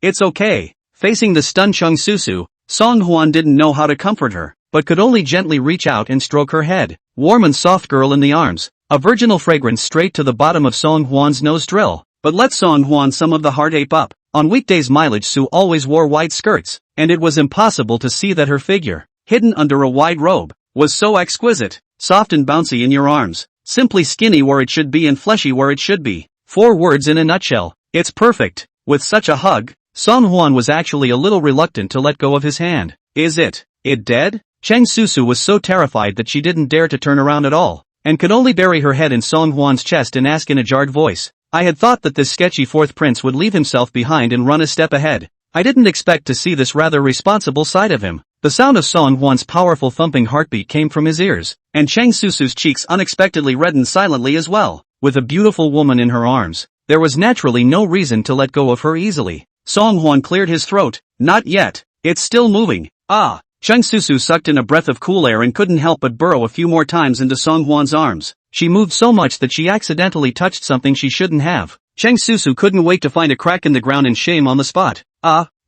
it's okay. Facing the stunned Chang Susu, Song Hwan didn't know how to comfort her, but could only gently reach out and stroke her head. Warm and soft girl in the arms, a virginal fragrance straight to the bottom of Song Hwan's nostril. But let Song Hwan some of the heart ape up. On weekdays Mileage Su always wore wide skirts, and it was impossible to see that her figure, hidden under a wide robe, was so exquisite, soft and bouncy in your arms, simply skinny where it should be and fleshy where it should be. 4 words in a nutshell. It's perfect. With such a hug, Song Hwan was actually a little reluctant to let go of his hand. Is it dead? Chang Susu was so terrified that she didn't dare to turn around at all, and could only bury her head in Song Hwan's chest and ask in a jarred voice. I had thought that this sketchy fourth prince would leave himself behind and run a step ahead. I didn't expect to see this rather responsible side of him. The sound of Song Hwan's powerful thumping heartbeat came from his ears, and Chang Susu's cheeks unexpectedly reddened silently as well. With a beautiful woman in her arms, there was naturally no reason to let go of her easily. Song Hwan cleared his throat. Not yet. It's still moving. Chang Susu sucked in a breath of cool air and couldn't help but burrow a few more times into Song Hwan's arms. She moved so much that she accidentally touched something she shouldn't have. Chang Susu couldn't wait to find a crack in the ground and shame on the spot.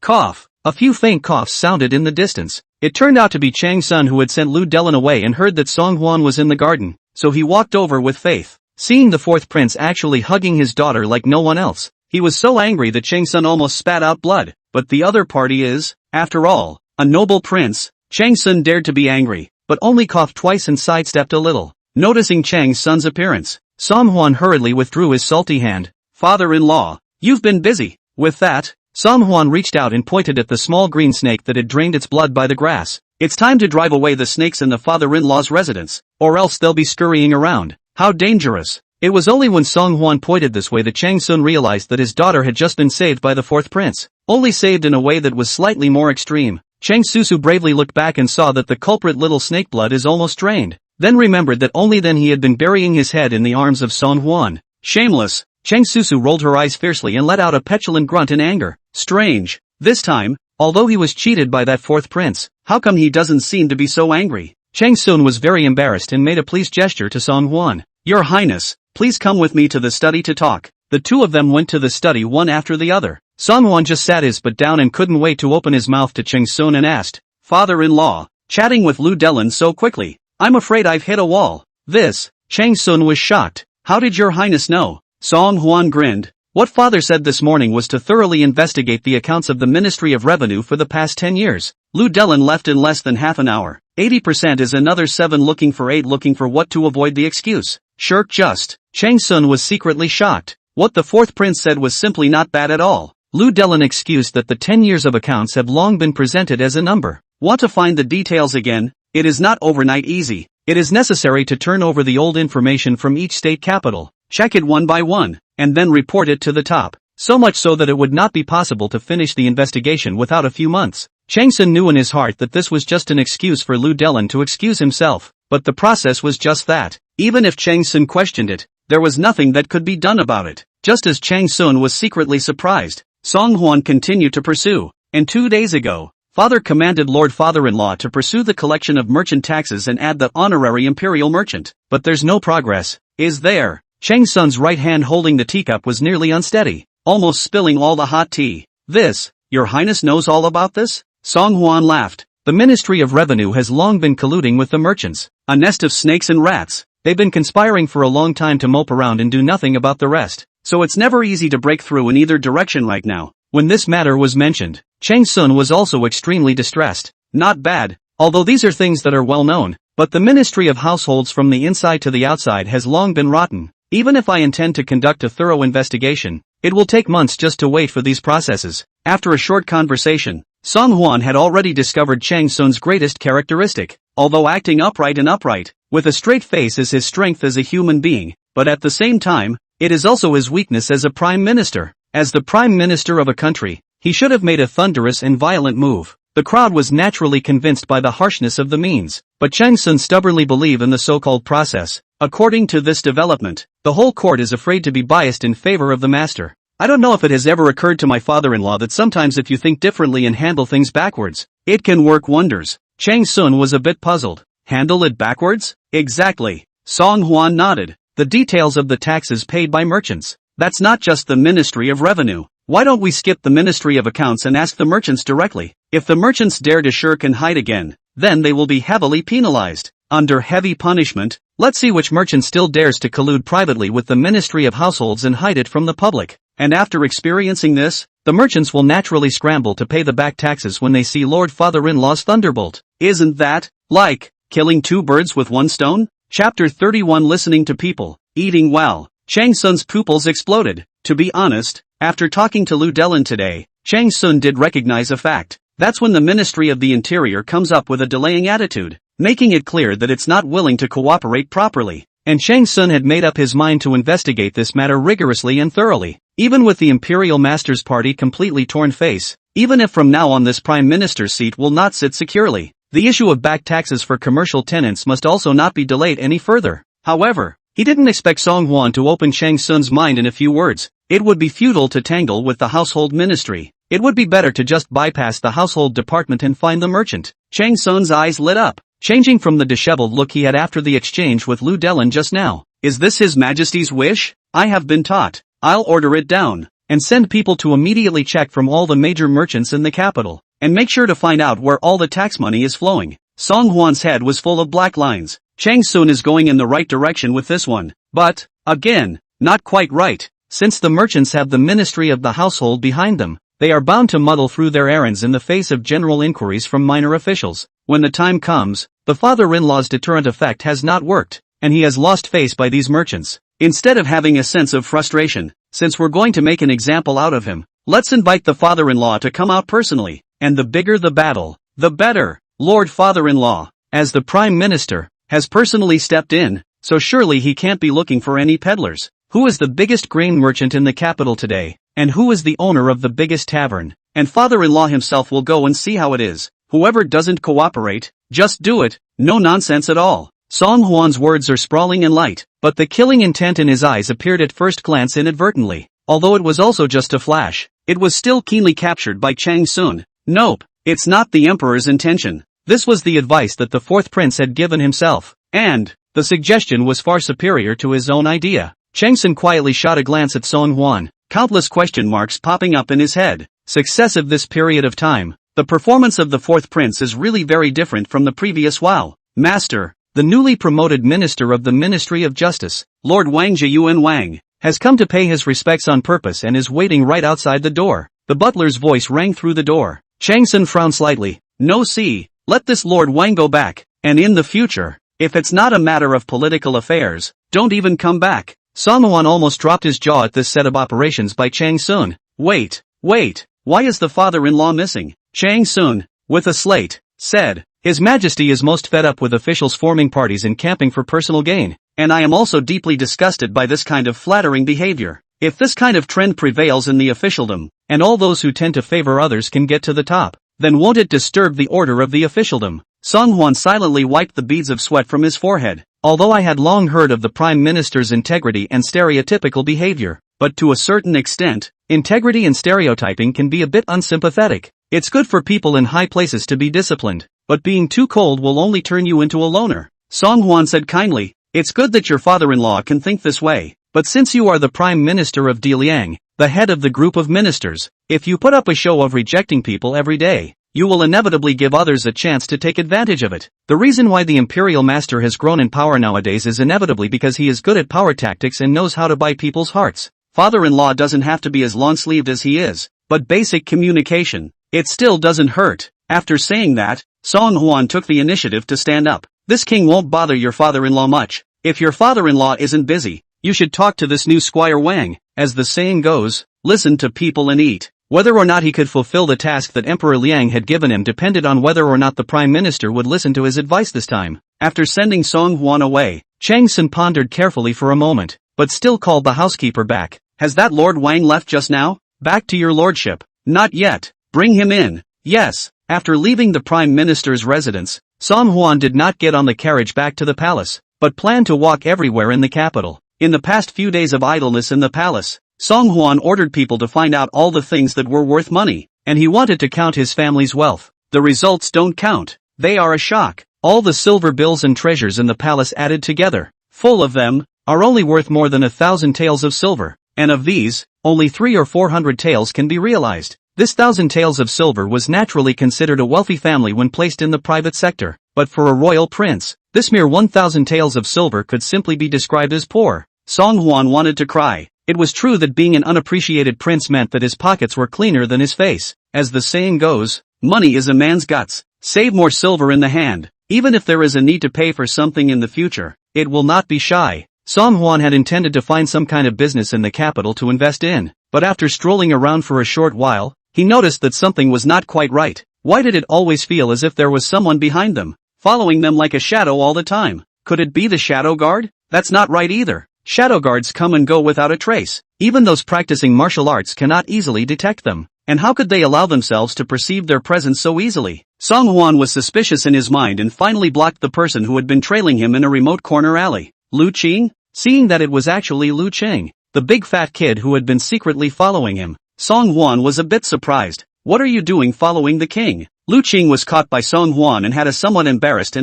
Cough. A few faint coughs sounded in the distance. It turned out to be Chang Sun who had sent Lu Delin away and heard that Song Huan was in the garden, so he walked over with faith. Seeing the fourth prince actually hugging his daughter like no one else, he was so angry that Chang Sun almost spat out blood. But the other party is, after all, a noble prince. Chang Sun dared to be angry, but only coughed twice and sidestepped a little. Noticing Chang Sun's appearance, Song Huan hurriedly withdrew his salty hand. "Father-in-law, you've been busy." With that, Song Huan reached out and pointed at the small green snake that had drained its blood by the grass. "It's time to drive away the snakes in the father-in-law's residence, or else they'll be scurrying around. How dangerous." It was only when Song Huan pointed this way that Chang Sun realized that his daughter had just been saved by the fourth prince, only saved in a way that was slightly more extreme. Chang Susu bravely looked back and saw that the culprit little snake blood is almost drained, then remembered that only then he had been burying his head in the arms of Song Huan. Shameless! Chang Susu rolled her eyes fiercely and let out a petulant grunt in anger. Strange. This time, although he was cheated by that fourth prince, how come he doesn't seem to be so angry? Chang Sun was very embarrassed and made a pleased gesture to Song Huan. "Your Highness, please come with me to the study to talk." The two of them went to the study one after the other. Song Huan just sat his butt down and couldn't wait to open his mouth to Chang Sun and asked, "Father-in-law, chatting with Lu Delin so quickly, I'm afraid I've hit a wall." This, Chang Sun was shocked. "How did your highness know?" Song Huan grinned. "What father said this morning was to thoroughly investigate the accounts of the Ministry of Revenue for the past 10 years. Lu Delin left in less than half an hour. 80% is another 7 looking for 8 looking for what to avoid the excuse. Shirk just." Chang Sun was secretly shocked. What the fourth prince said was simply not bad at all. Lu Delin excused that the 10 years of accounts have long been presented as a number. Want to find the details again? It is not overnight easy. It is necessary to turn over the old information from each state capital, check it one by one, and then report it to the top. So much so that it would not be possible to finish the investigation without a few months. Chang Sun knew in his heart that this was just an excuse for Lu Delin to excuse himself, but the process was just that. Even if Chang Sun questioned it, there was nothing that could be done about it. Just as Chang Sun was secretly surprised, Song Huan continued to pursue, and 2 days ago, Father commanded Lord Father-in-law to pursue the collection of merchant taxes and add the honorary imperial merchant. But there's no progress, is there? Chang Sun's right hand holding the teacup was nearly unsteady, almost spilling all the hot tea. "This, your highness knows all about this?" Song Huan laughed. "The Ministry of Revenue has long been colluding with the merchants. A nest of snakes and rats. They've been conspiring for a long time to mope around and do nothing about the rest. So it's never easy to break through in either direction right now." When this matter was mentioned, Chang Sun was also extremely distressed. "Not bad, although these are things that are well known, but the Ministry of Households from the inside to the outside has long been rotten. Even if I intend to conduct a thorough investigation, it will take months just to wait for these processes." After a short conversation, Song Huan had already discovered Chang Sun's greatest characteristic. Although acting upright and upright, with a straight face is his strength as a human being, but at the same time, it is also his weakness as a prime minister. As the prime minister of a country, he should have made a thunderous and violent move. The crowd was naturally convinced by the harshness of the means, but Chang Sun stubbornly believed in the so-called process. According to this development, the whole court is afraid to be biased in favor of the master. I don't know if it has ever occurred to my father-in-law that sometimes if you think differently and handle things backwards, it can work wonders. Chang Sun was a bit puzzled. Handle it backwards? Exactly. Song Huan nodded. The details of the taxes paid by merchants. That's not just the Ministry of Revenue. Why don't we skip the Ministry of Accounts and ask the merchants directly? If the merchants dare to shirk and hide again, then they will be heavily penalized. Under heavy punishment, let's see which merchant still dares to collude privately with the Ministry of Households and hide it from the public. And after experiencing this, the merchants will naturally scramble to pay the back taxes when they see Lord Father-in-law's thunderbolt. Isn't that like killing 2 birds with 1 stone? Chapter 31 Listening to People, Eating Well. Chang Sun's pupils exploded. To be honest, after talking to Lu Delin today, Chang Sun did recognize a fact. That's when the Ministry of the Interior comes up with a delaying attitude, making it clear that it's not willing to cooperate properly. And Chang Sun had made up his mind to investigate this matter rigorously and thoroughly. Even with the Imperial Masters Party completely torn face, even if from now on this Prime Minister's seat will not sit securely, the issue of back taxes for commercial tenants must also not be delayed any further. However, he didn't expect Song Huan to open Chang Sun's mind in a few words. It would be futile to tangle with the household ministry. It would be better to just bypass the household department and find the merchant. Chang Sun's eyes lit up, changing from the disheveled look he had after the exchange with Lu Delin just now. Is this His Majesty's wish? I have been taught. I'll order it down, and send people to immediately check from all the major merchants in the capital. and make sure to find out where all the tax money is flowing. Song Hwan's head was full of black lines. Chang Sun is going in the right direction with this one. But, again, not quite right. Since the merchants have the Ministry of the Household behind them, they are bound to muddle through their errands in the face of general inquiries from minor officials. When the time comes, the father-in-law's deterrent effect has not worked, and he has lost face by these merchants. Instead of having a sense of frustration, since we're going to make an example out of him, let's invite the father-in-law to come out personally, and the bigger the battle, the better. Lord Father-in-law, as the Prime Minister, has personally stepped in, so surely he can't be looking for any peddlers. Who is the biggest grain merchant in the capital today, and who is the owner of the biggest tavern? And father-in-law himself will go and see how it is. Whoever doesn't cooperate, just do it, no nonsense at all. Song Hwan's words are sprawling and light, but the killing intent in his eyes appeared at first glance inadvertently. Although it was also just a flash, it was still keenly captured by Chang Sun. Nope, it's not the emperor's intention. This was the advice that the fourth prince had given himself, and the suggestion was far superior to his own idea. Chang Sun quietly shot a glance at Song Hwan, countless question marks popping up in his head. Successive this period of time, the performance of the fourth prince is really very different from the previous. Wow. Master, the newly promoted minister of the Ministry of Justice, Lord Wang Jiyuan Wang, has come to pay his respects on purpose and is waiting right outside the door. The butler's voice rang through the door. Chang Sun frowned slightly. No, see, let this Lord Wang go back, and in the future, if it's not a matter of political affairs, don't even come back. Song Hwan almost dropped his jaw at this set of operations by Chang Sun. Wait, why is the father-in-law missing? Chang Sun, with a slate, said, His Majesty is most fed up with officials forming parties and camping for personal gain, and I am also deeply disgusted by this kind of flattering behavior. If this kind of trend prevails in the officialdom, and all those who tend to favor others can get to the top, then won't it disturb the order of the officialdom? Song Hwan silently wiped the beads of sweat from his forehead. Although I had long heard of the Prime Minister's integrity and stereotypical behavior, but to a certain extent, integrity and stereotyping can be a bit unsympathetic. It's good for people in high places to be disciplined, but being too cold will only turn you into a loner. Song Hwan said kindly, It's good that your father-in-law can think this way, but since you are the Prime Minister of Diliang, the head of the group of ministers, if you put up a show of rejecting people every day, you will inevitably give others a chance to take advantage of it. The reason why the Imperial Master has grown in power nowadays is inevitably because he is good at power tactics and knows how to buy people's hearts. Father-in-law doesn't have to be as long-sleeved as he is, but basic communication, it still doesn't hurt. After saying that, Song Hwan took the initiative to stand up. This king won't bother your father-in-law much. If your father-in-law isn't busy, you should talk to this new Squire Wang. As the saying goes, listen to people and eat. Whether or not he could fulfill the task that Emperor Liang had given him depended on whether or not the Prime Minister would listen to his advice this time. After sending Song Hwan away, Chang Sun pondered carefully for a moment, but still called the housekeeper back. Has that Lord Wang left just now? Back to your lordship. Not yet. Bring him in. Yes. After leaving the Prime Minister's residence, Song Hwan did not get on the carriage back to the palace, but planned to walk everywhere in the capital. In the past few days of idleness in the palace, Song Hwan ordered people to find out all the things that were worth money, and he wanted to count his family's wealth. The results don't count. They are a shock. All the silver bills and treasures in the palace added together, full of them, are only worth more than 1,000 taels of silver, and of these, only 300 or 400 taels can be realized. This 1,000 taels of silver was naturally considered a wealthy family when placed in the private sector, but for a royal prince, this mere 1,000 taels of silver could simply be described as poor. Song Hwan wanted to cry. It was true that being an unappreciated prince meant that his pockets were cleaner than his face. As the saying goes, money is a man's guts. Save more silver in the hand. Even if there is a need to pay for something in the future, it will not be shy. Song Hwan had intended to find some kind of business in the capital to invest in, but after strolling around for a short while, he noticed that something was not quite right. Why did it always feel as if there was someone behind them, following them like a shadow all the time? Could it be the shadow guard? That's not right either. Shadow guards come and go without a trace. Even those practicing martial arts cannot easily detect them. And how could they allow themselves to perceive their presence so easily? Song Hwan was suspicious in his mind and finally blocked the person who had been trailing him in a remote corner alley. Lu Qing? Seeing that it was actually Lu Qing, the big fat kid who had been secretly following him, Song Hwan was a bit surprised. What are you doing following the king? Lu Qing was caught by Song Hwan and had a somewhat embarrassed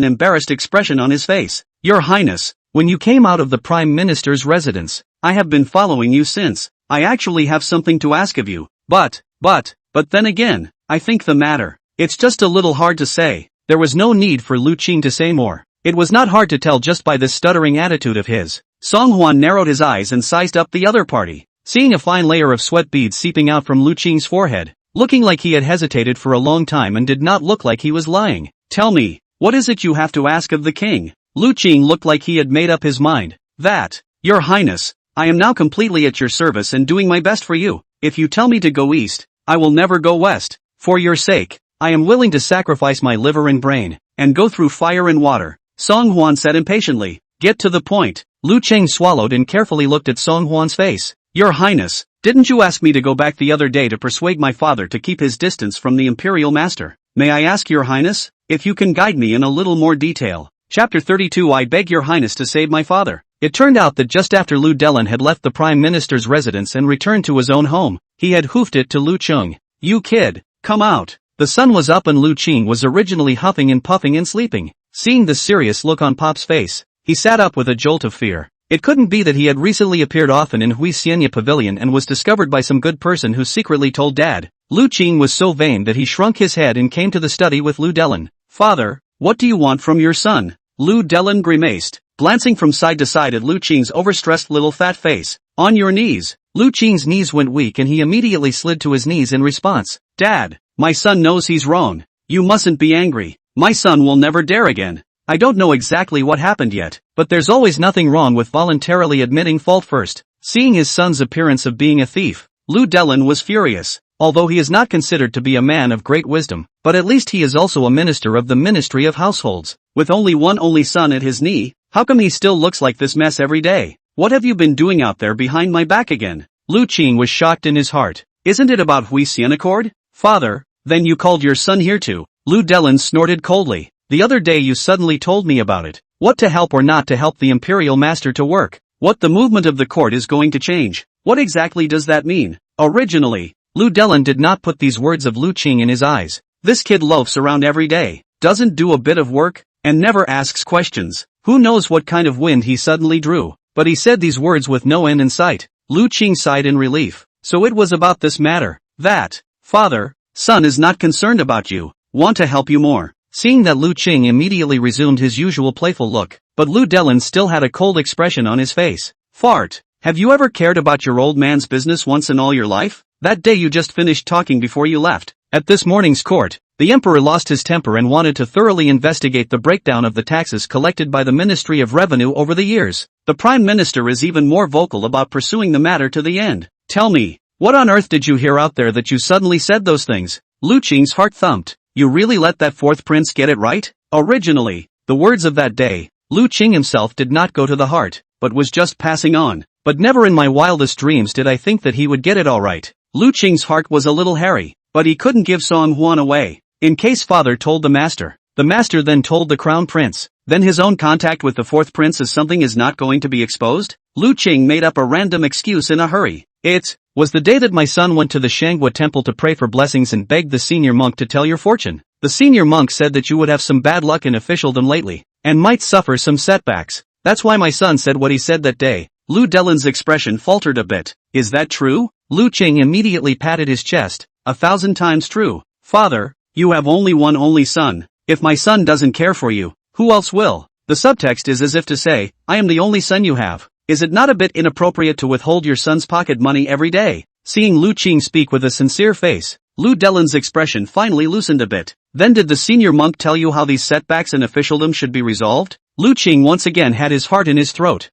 expression on his face. Your Highness, when you came out of the Prime Minister's residence, I have been following you since. I actually have something to ask of you. But then again, I think the matter It's just a little hard to say. There was no need for Lu Qing to say more. It was not hard to tell just by this stuttering attitude of his. Song Huan narrowed his eyes and sized up the other party, seeing a fine layer of sweat beads seeping out from Lu Qing's forehead, looking like he had hesitated for a long time and did not look like he was lying. Tell me, what is it you have to ask of the king? Lu Qing looked like he had made up his mind. That, Your Highness, I am now completely at your service and doing my best for you. If you tell me to go east, I will never go west. For your sake, I am willing to sacrifice my liver and brain, and go through fire and water. Song Huan said impatiently. Get to the point. Lu Qing swallowed and carefully looked at Song Huan's face. Your Highness, didn't you ask me to go back the other day to persuade my father to keep his distance from the Imperial Master? May I ask Your Highness, if you can guide me in a little more detail? Chapter 32 I beg Your Highness to save my father. It turned out that just after Lu Delin had left the Prime Minister's residence and returned to his own home, he had hoofed it to Lu Qing. You kid, come out. The sun was up and Lu Qing was originally huffing and puffing and sleeping. Seeing the serious look on Pop's face, he sat up with a jolt of fear. It couldn't be that he had recently appeared often in Hui Xianya Pavilion and was discovered by some good person who secretly told Dad. Lu Qing was so vain that he shrunk his head and came to the study with Lu Delin. Father, what do you want from your son? Lu Delin grimaced, glancing from side to side at Lu Qing's overstressed little fat face. On your knees. Lu Qing's knees went weak and he immediately slid to his knees in response. Dad, my son knows he's wrong. You mustn't be angry. My son will never dare again. I don't know exactly what happened yet, but there's always nothing wrong with voluntarily admitting fault first. Seeing his son's appearance of being a thief, Lu Delin was furious. Although he is not considered to be a man of great wisdom, but at least he is also a minister of the Ministry of Households. With only one only son at his knee, how come he still looks like this mess every day? What have you been doing out there behind my back again? Lu Qing was shocked in his heart. Isn't it about Hui Xian Accord? Father, then you called your son here too? Lu Delin snorted coldly. The other day you suddenly told me about it. What to help or not to help the Imperial Master to work? What the movement of the court is going to change? What exactly does that mean? Originally, Lu Delin did not put these words of Lu Qing in his eyes. This kid loafs around every day, doesn't do a bit of work, and never asks questions. Who knows what kind of wind he suddenly drew? But he said these words with no end in sight. Lu Qing sighed in relief. So it was about this matter. That, father, son is not concerned about you, want to help you more. Seeing that Lu Qing immediately resumed his usual playful look, but Lu Delin still had a cold expression on his face. Fart, have you ever cared about your old man's business once in all your life? That day you just finished talking before you left. At this morning's court, the emperor lost his temper and wanted to thoroughly investigate the breakdown of the taxes collected by the Ministry of Revenue over the years. The Prime Minister is even more vocal about pursuing the matter to the end. Tell me, what on earth did you hear out there that you suddenly said those things? Lu Qing's heart thumped. You really let that fourth prince get it right? Originally, the words of that day, Lu Qing himself did not go to the heart, but was just passing on. But never in my wildest dreams did I think that he would get it all right. Lu Qing's heart was a little hairy, but he couldn't give Song Huan away. In case father told the master then told the crown prince, then his own contact with the fourth prince is something is not going to be exposed? Lu Qing made up a random excuse in a hurry. It was the day that my son went to the Shangwa temple to pray for blessings and begged the senior monk to tell your fortune. The senior monk said that you would have some bad luck in officialdom lately, and might suffer some setbacks. That's why my son said what he said that day. Lu Delin's expression faltered a bit. Is that true? Lu Qing immediately patted his chest. 1,000 times true. Father, you have only one only son. If my son doesn't care for you, who else will? The subtext is as if to say, I am the only son you have. Is it not a bit inappropriate to withhold your son's pocket money every day? Seeing Lu Qing speak with a sincere face, Lu Delin's expression finally loosened a bit. Then did the senior monk tell you how these setbacks in officialdom should be resolved? Lu Qing once again had his heart in his throat.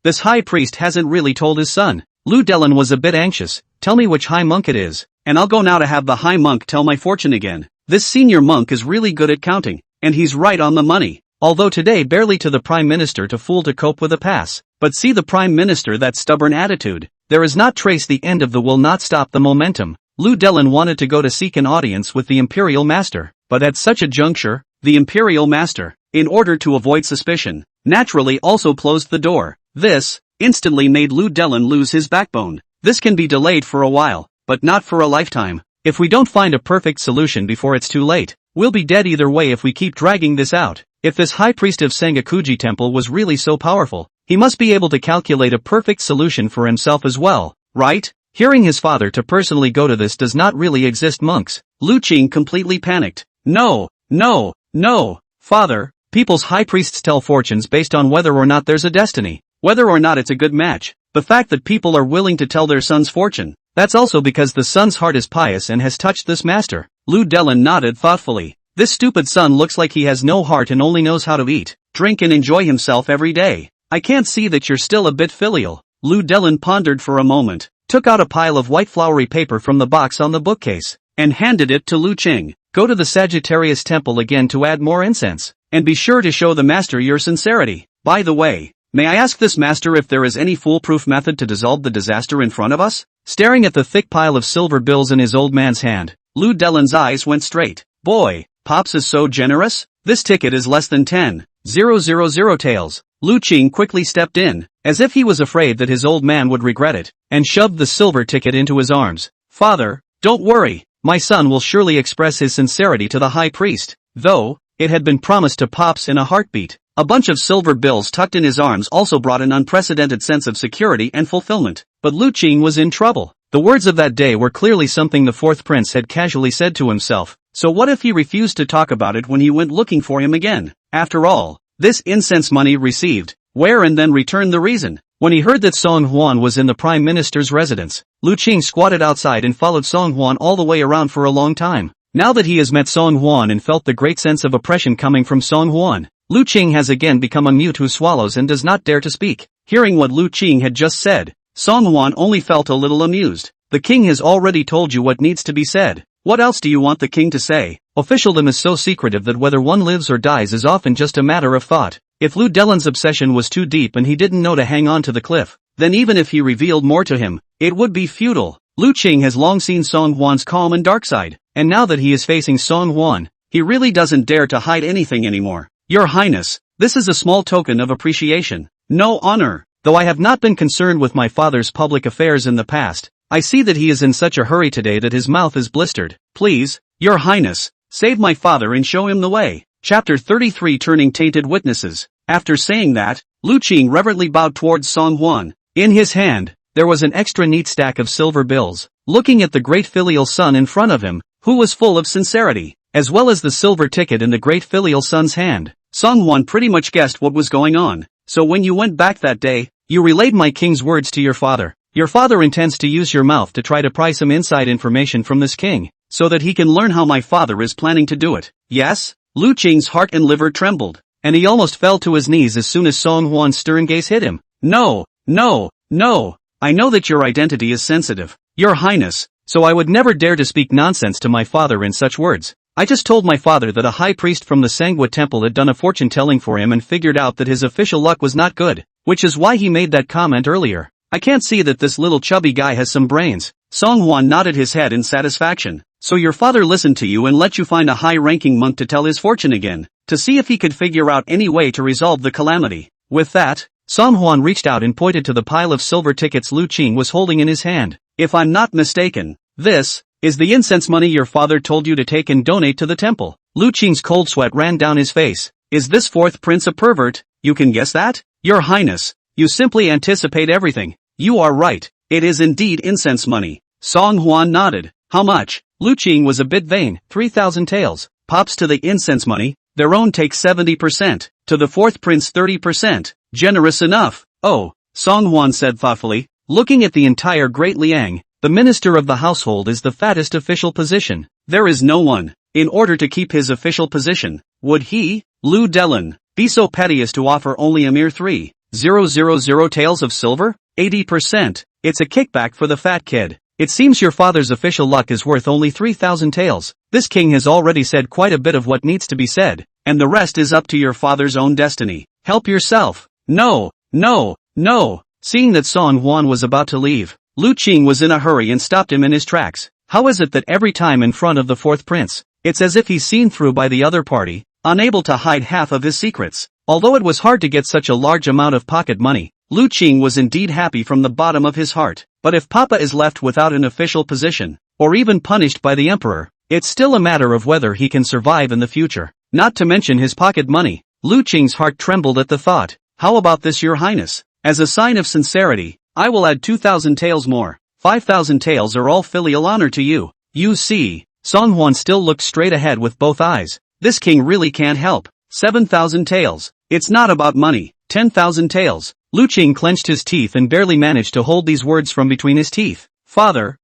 This high priest hasn't really told his son. Lu Delin was a bit anxious. Tell me which high monk it is, and I'll go now to have the high monk tell my fortune again. This senior monk is really good at counting, and he's right on the money. Although today barely to the Prime Minister to fool to cope with a pass. But see the Prime Minister, that stubborn attitude. There is not trace the end of the will not stop the momentum. Lu Delin wanted to go to seek an audience with the Imperial Master, but at such a juncture, the Imperial Master, in order to avoid suspicion, naturally also closed the door. This instantly made Lu Delin lose his backbone. This can be delayed for a while, but not for a lifetime. If we don't find a perfect solution before it's too late, we'll be dead either way if we keep dragging this out. If this high priest of Sangakuji Temple was really so powerful, he must be able to calculate a perfect solution for himself as well, right? Hearing his father to personally go to this does not really exist monks. Lu Qing completely panicked. No, no, no, father, people's high priests tell fortunes based on whether or not there's a destiny, whether or not it's a good match. The fact that people are willing to tell their son's fortune, that's also because the son's heart is pious and has touched this master. Lu Delin nodded thoughtfully. This stupid son looks like he has no heart and only knows how to eat, drink and enjoy himself every day. I can't see that you're still a bit filial. Lu Delin pondered for a moment, took out a pile of white flowery paper from the box on the bookcase, and handed it to Lu Qing. Go to the Sagittarius temple again to add more incense, and be sure to show the master your sincerity. By the way, may I ask this master if there is any foolproof method to dissolve the disaster in front of us? Staring at the thick pile of silver bills in his old man's hand, Lu Delin's eyes went straight. Boy, Pops is so generous. This ticket is less than 10,000 taels. Lu Qing quickly stepped in, as if he was afraid that his old man would regret it, and shoved the silver ticket into his arms. Father, don't worry, my son will surely express his sincerity to the high priest, though, it had been promised to Pops in a heartbeat. A bunch of silver bills tucked in his arms also brought an unprecedented sense of security and fulfillment, but Lu Qing was in trouble. The words of that day were clearly something the fourth prince had casually said to himself, so what if he refused to talk about it when he went looking for him again? After all, this incense money received, where and then returned the reason. When he heard that Song Huan was in the prime minister's residence, Lu Qing squatted outside and followed Song Huan all the way around for a long time. Now that he has met Song Huan and felt the great sense of oppression coming from Song Huan, Lu Qing has again become a mute who swallows and does not dare to speak. Hearing what Lu Qing had just said, Song Huan only felt a little amused. The king has already told you what needs to be said. What else do you want the king to say? Officialdom is so secretive that whether one lives or dies is often just a matter of thought. If Lu Delin's obsession was too deep and he didn't know to hang on to the cliff, then even if he revealed more to him, it would be futile. Lu Qing has long seen Song Huan's calm and dark side, and now that he is facing Song Huan, he really doesn't dare to hide anything anymore. Your Highness, this is a small token of appreciation. No honor. Though I have not been concerned with my father's public affairs in the past, I see that he is in such a hurry today that his mouth is blistered. Please, Your Highness, save my father and show him the way. Chapter 33 Turning Tainted Witnesses. After saying that, Lu Qing reverently bowed towards Song Huan. In his hand, there was an extra neat stack of silver bills. Looking at the great filial son in front of him, who was full of sincerity, as well as the silver ticket in the great filial son's hand, Song Huan pretty much guessed what was going on. So when you went back that day, you relayed my king's words to your father. Your father intends to use your mouth to try to pry some inside information from this king, so that he can learn how my father is planning to do it. Yes? Lu Qing's heart and liver trembled, and he almost fell to his knees as soon as Song Huan's stern gaze hit him. No, no, no. I know that your identity is sensitive, Your Highness, so I would never dare to speak nonsense to my father in such words. I just told my father that a high priest from the Manhwa temple had done a fortune-telling for him and figured out that his official luck was not good, which is why he made that comment earlier. I can't see that this little chubby guy has some brains. Song Huan nodded his head in satisfaction. So your father listened to you and let you find a high-ranking monk to tell his fortune again, to see if he could figure out any way to resolve the calamity. With that, Song Huan reached out and pointed to the pile of silver tickets Lu Qing was holding in his hand. If I'm not mistaken, this is the incense money your father told you to take and donate to the temple. Lu Qing's cold sweat ran down his face. Is this fourth prince a pervert? You can guess that? Your Highness, you simply anticipate everything. You are right, it is indeed incense money. Song Huan nodded. How much? Lu Qing was a bit vain. 3,000 taels. Pops to the incense money, their own take 70%, to the fourth prince 30%. Generous enough. Oh, Song Huan said thoughtfully, looking at the entire Great Liang, the minister of the household is the fattest official position. There is no one, in order to keep his official position, would he, Lu Delin, be so petty as to offer only a mere 3,000 taels of silver? 80%. It's a kickback for the fat kid. It seems your father's official luck is worth only 3,000 taels. This king has already said quite a bit of what needs to be said, and the rest is up to your father's own destiny. Help yourself. No, no, no. Seeing that Song Huan was about to leave, Lu Qing was in a hurry and stopped him in his tracks. How is it that every time in front of the fourth prince, it's as if he's seen through by the other party, unable to hide half of his secrets? Although it was hard to get such a large amount of pocket money, Lu Qing was indeed happy from the bottom of his heart. But if Papa is left without an official position, or even punished by the emperor, it's still a matter of whether he can survive in the future. Not to mention his pocket money. Lu Qing's heart trembled at the thought. How about this, Your Highness? As a sign of sincerity, I will add 2,000 taels more. 5,000 taels are all filial honor to you. You see, Song Hwan still looked straight ahead with both eyes. This king really can't help. 7,000 taels. It's not about money. 10,000 taels. Lu Qing clenched his teeth and barely managed to hold these words from between his teeth. Father,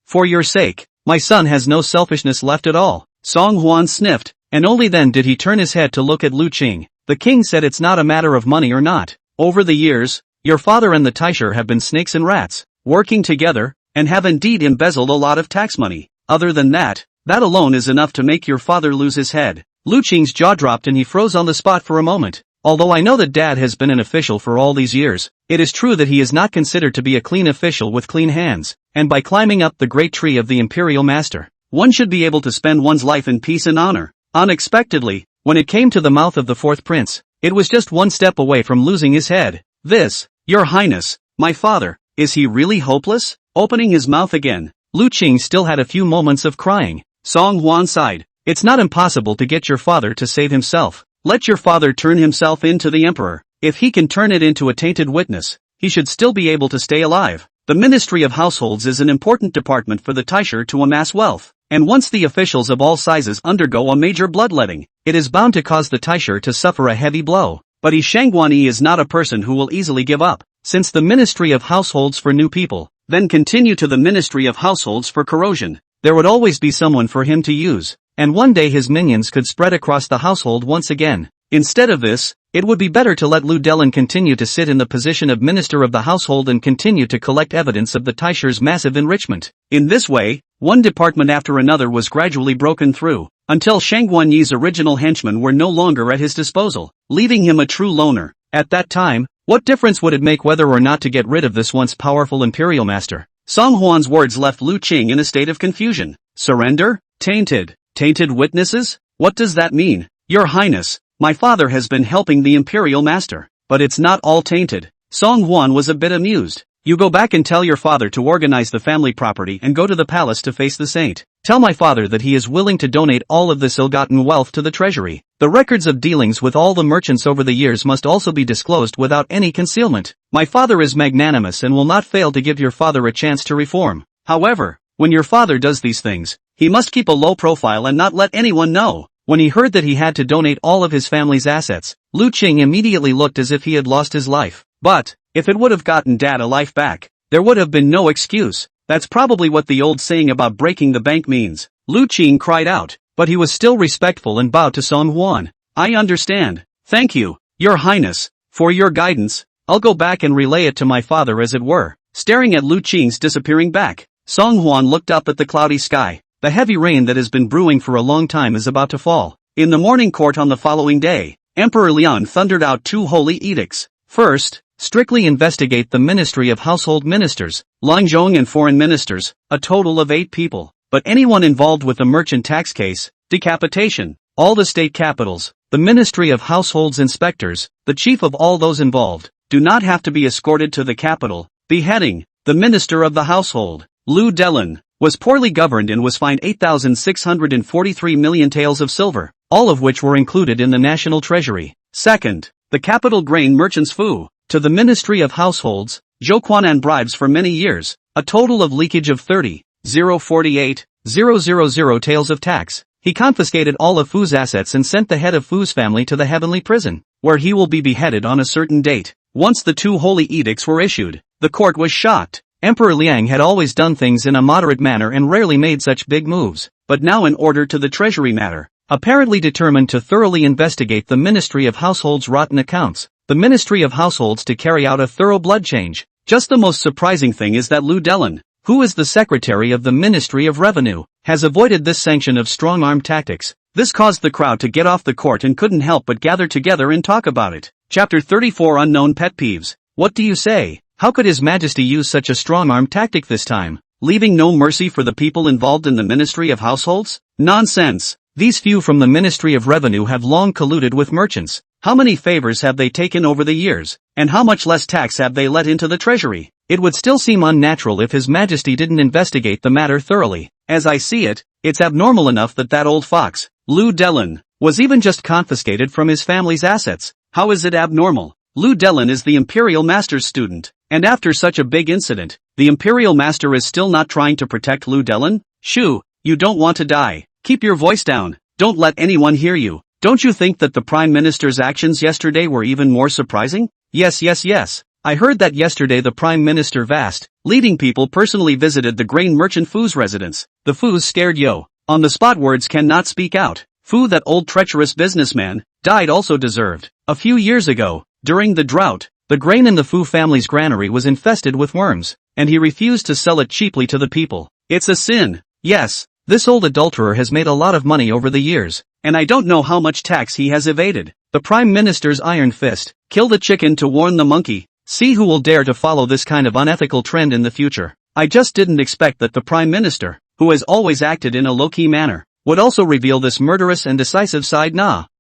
for your sake, my son has no selfishness left at all. Song Hwan sniffed, and only then did he turn his head to look at Lu Qing. The king said it's not a matter of money or not. Over the years, your father and the Taisher have been snakes and rats, working together, and have indeed embezzled a lot of tax money. Other than that alone is enough to make your father lose his head. Lu Qing's jaw dropped and he froze on the spot for a moment. Although I know that Dad has been an official for all these years, it is true that he is not considered to be a clean official with clean hands, and by climbing up the great tree of the Imperial Master, one should be able to spend one's life in peace and honor. Unexpectedly, when it came to the mouth of the fourth prince, it was just one step away from losing his head. This, your highness, my father, is he really hopeless? Opening his mouth again, Lu Qing still had a few moments of crying. Song Hwan sighed. It's not impossible to get your father to save himself. Let your father turn himself into the emperor. If he can turn it into a tainted witness, he should still be able to stay alive. The Ministry of Households is an important department for the Taisher to amass wealth, and once the officials of all sizes undergo a major bloodletting, it is bound to cause the Taisher to suffer a heavy blow. But Yi Shangguani is not a person who will easily give up. Since the Ministry of Households for new people, then continue to the Ministry of Households for corrosion, there would always be someone for him to use, and one day his minions could spread across the household once again. Instead of this, it would be better to let Lu Delin continue to sit in the position of Minister of the Household and continue to collect evidence of the Taisher's massive enrichment. In this way, one department after another was gradually broken through, until Shangguanyi's original henchmen were no longer at his disposal, leaving him a true loner. At that time, what difference would it make whether or not to get rid of this once powerful imperial master? Song Hwan's words left Lu Qing in a state of confusion. Surrender? Tainted witnesses? What does that mean? Your Highness, my father has been helping the imperial master, but it's not all tainted. Song Hwan was a bit amused. You go back and tell your father to organize the family property and go to the palace to face the saint. Tell my father that he is willing to donate all of this ill-gotten wealth to the treasury. The records of dealings with all the merchants over the years must also be disclosed without any concealment. My father is magnanimous and will not fail to give your father a chance to reform. However, when your father does these things, he must keep a low profile and not let anyone know. When he heard that he had to donate all of his family's assets, Lu Qing immediately looked as if he had lost his life. But, if it would have gotten Dad a life back, there would have been no excuse. That's probably what the old saying about breaking the bank means. Lu Qing cried out, but he was still respectful and bowed to Song Hwan. I understand. Thank you, Your Highness, for your guidance. I'll go back and relay it to my father as it were. Staring at Lu Qing's disappearing back, Song Hwan looked up at the cloudy sky. The heavy rain that has been brewing for a long time is about to fall. In the morning court on the following day, Emperor Lian thundered out 2 holy edicts. First, strictly investigate the Ministry of Household Ministers, Langzhong and foreign ministers, a total of 8 people. But anyone involved with a merchant tax case, decapitation. All the state capitals, the Ministry of Households inspectors, the chief of all those involved, do not have to be escorted to the capital. Beheading. The Minister of the Household, Lu Delin, was poorly governed and was fined 8,643 million taels of silver, all of which were included in the national treasury. Second, the capital grain merchants Fu, to the Ministry of Households, Zhouquanan bribes for many years, a total of leakage of 30,048,000 taels of tax. He confiscated all of Fu's assets and sent the head of Fu's family to the heavenly prison, where he will be beheaded on a certain date. Once the 2 holy edicts were issued, the court was shocked. Emperor Liang had always done things in a moderate manner and rarely made such big moves, but now in order to the treasury matter, apparently determined to thoroughly investigate the Ministry of Households' rotten accounts, the Ministry of Households to carry out a thorough blood change. Just the most surprising thing is that Lu Delin, who is the secretary of the Ministry of Revenue, has avoided this sanction of strong-arm tactics. This caused the crowd to get off the court and couldn't help but gather together and talk about it. Chapter 34 Unknown Pet Peeves. What do you say? How could His Majesty use such a strong-arm tactic this time, leaving no mercy for the people involved in the Ministry of Households? Nonsense. These few from the Ministry of Revenue have long colluded with merchants. How many favors have they taken over the years, and how much less tax have they let into the treasury? It would still seem unnatural if His Majesty didn't investigate the matter thoroughly. As I see it, it's abnormal enough that old fox, Lu Delin, was even just confiscated from his family's assets. How is it abnormal? Lu Delin is the Imperial Master's student, and after such a big incident, the Imperial Master is still not trying to protect Lu Delin? Shoo, You don't want to die. Keep your voice down. Don't let anyone hear you. Don't you think that the Prime Minister's actions yesterday were even more surprising? Yes. I heard that yesterday the Prime Minister Vast, leading people personally visited the grain merchant Fu's residence. The Fu's scared yo. On the spot words cannot speak out. Fu, that old treacherous businessman, died also deserved. A few years ago, during the drought, the grain in the Fu family's granary was infested with worms, and he refused to sell it cheaply to the people. It's a sin. Yes, this old adulterer has made a lot of money over the years, and I don't know how much tax he has evaded. The Prime Minister's iron fist, kill the chicken to warn the monkey. See who will dare to follow this kind of unethical trend in the future. I just didn't expect that the Prime Minister, who has always acted in a low-key manner, would also reveal this murderous and decisive side.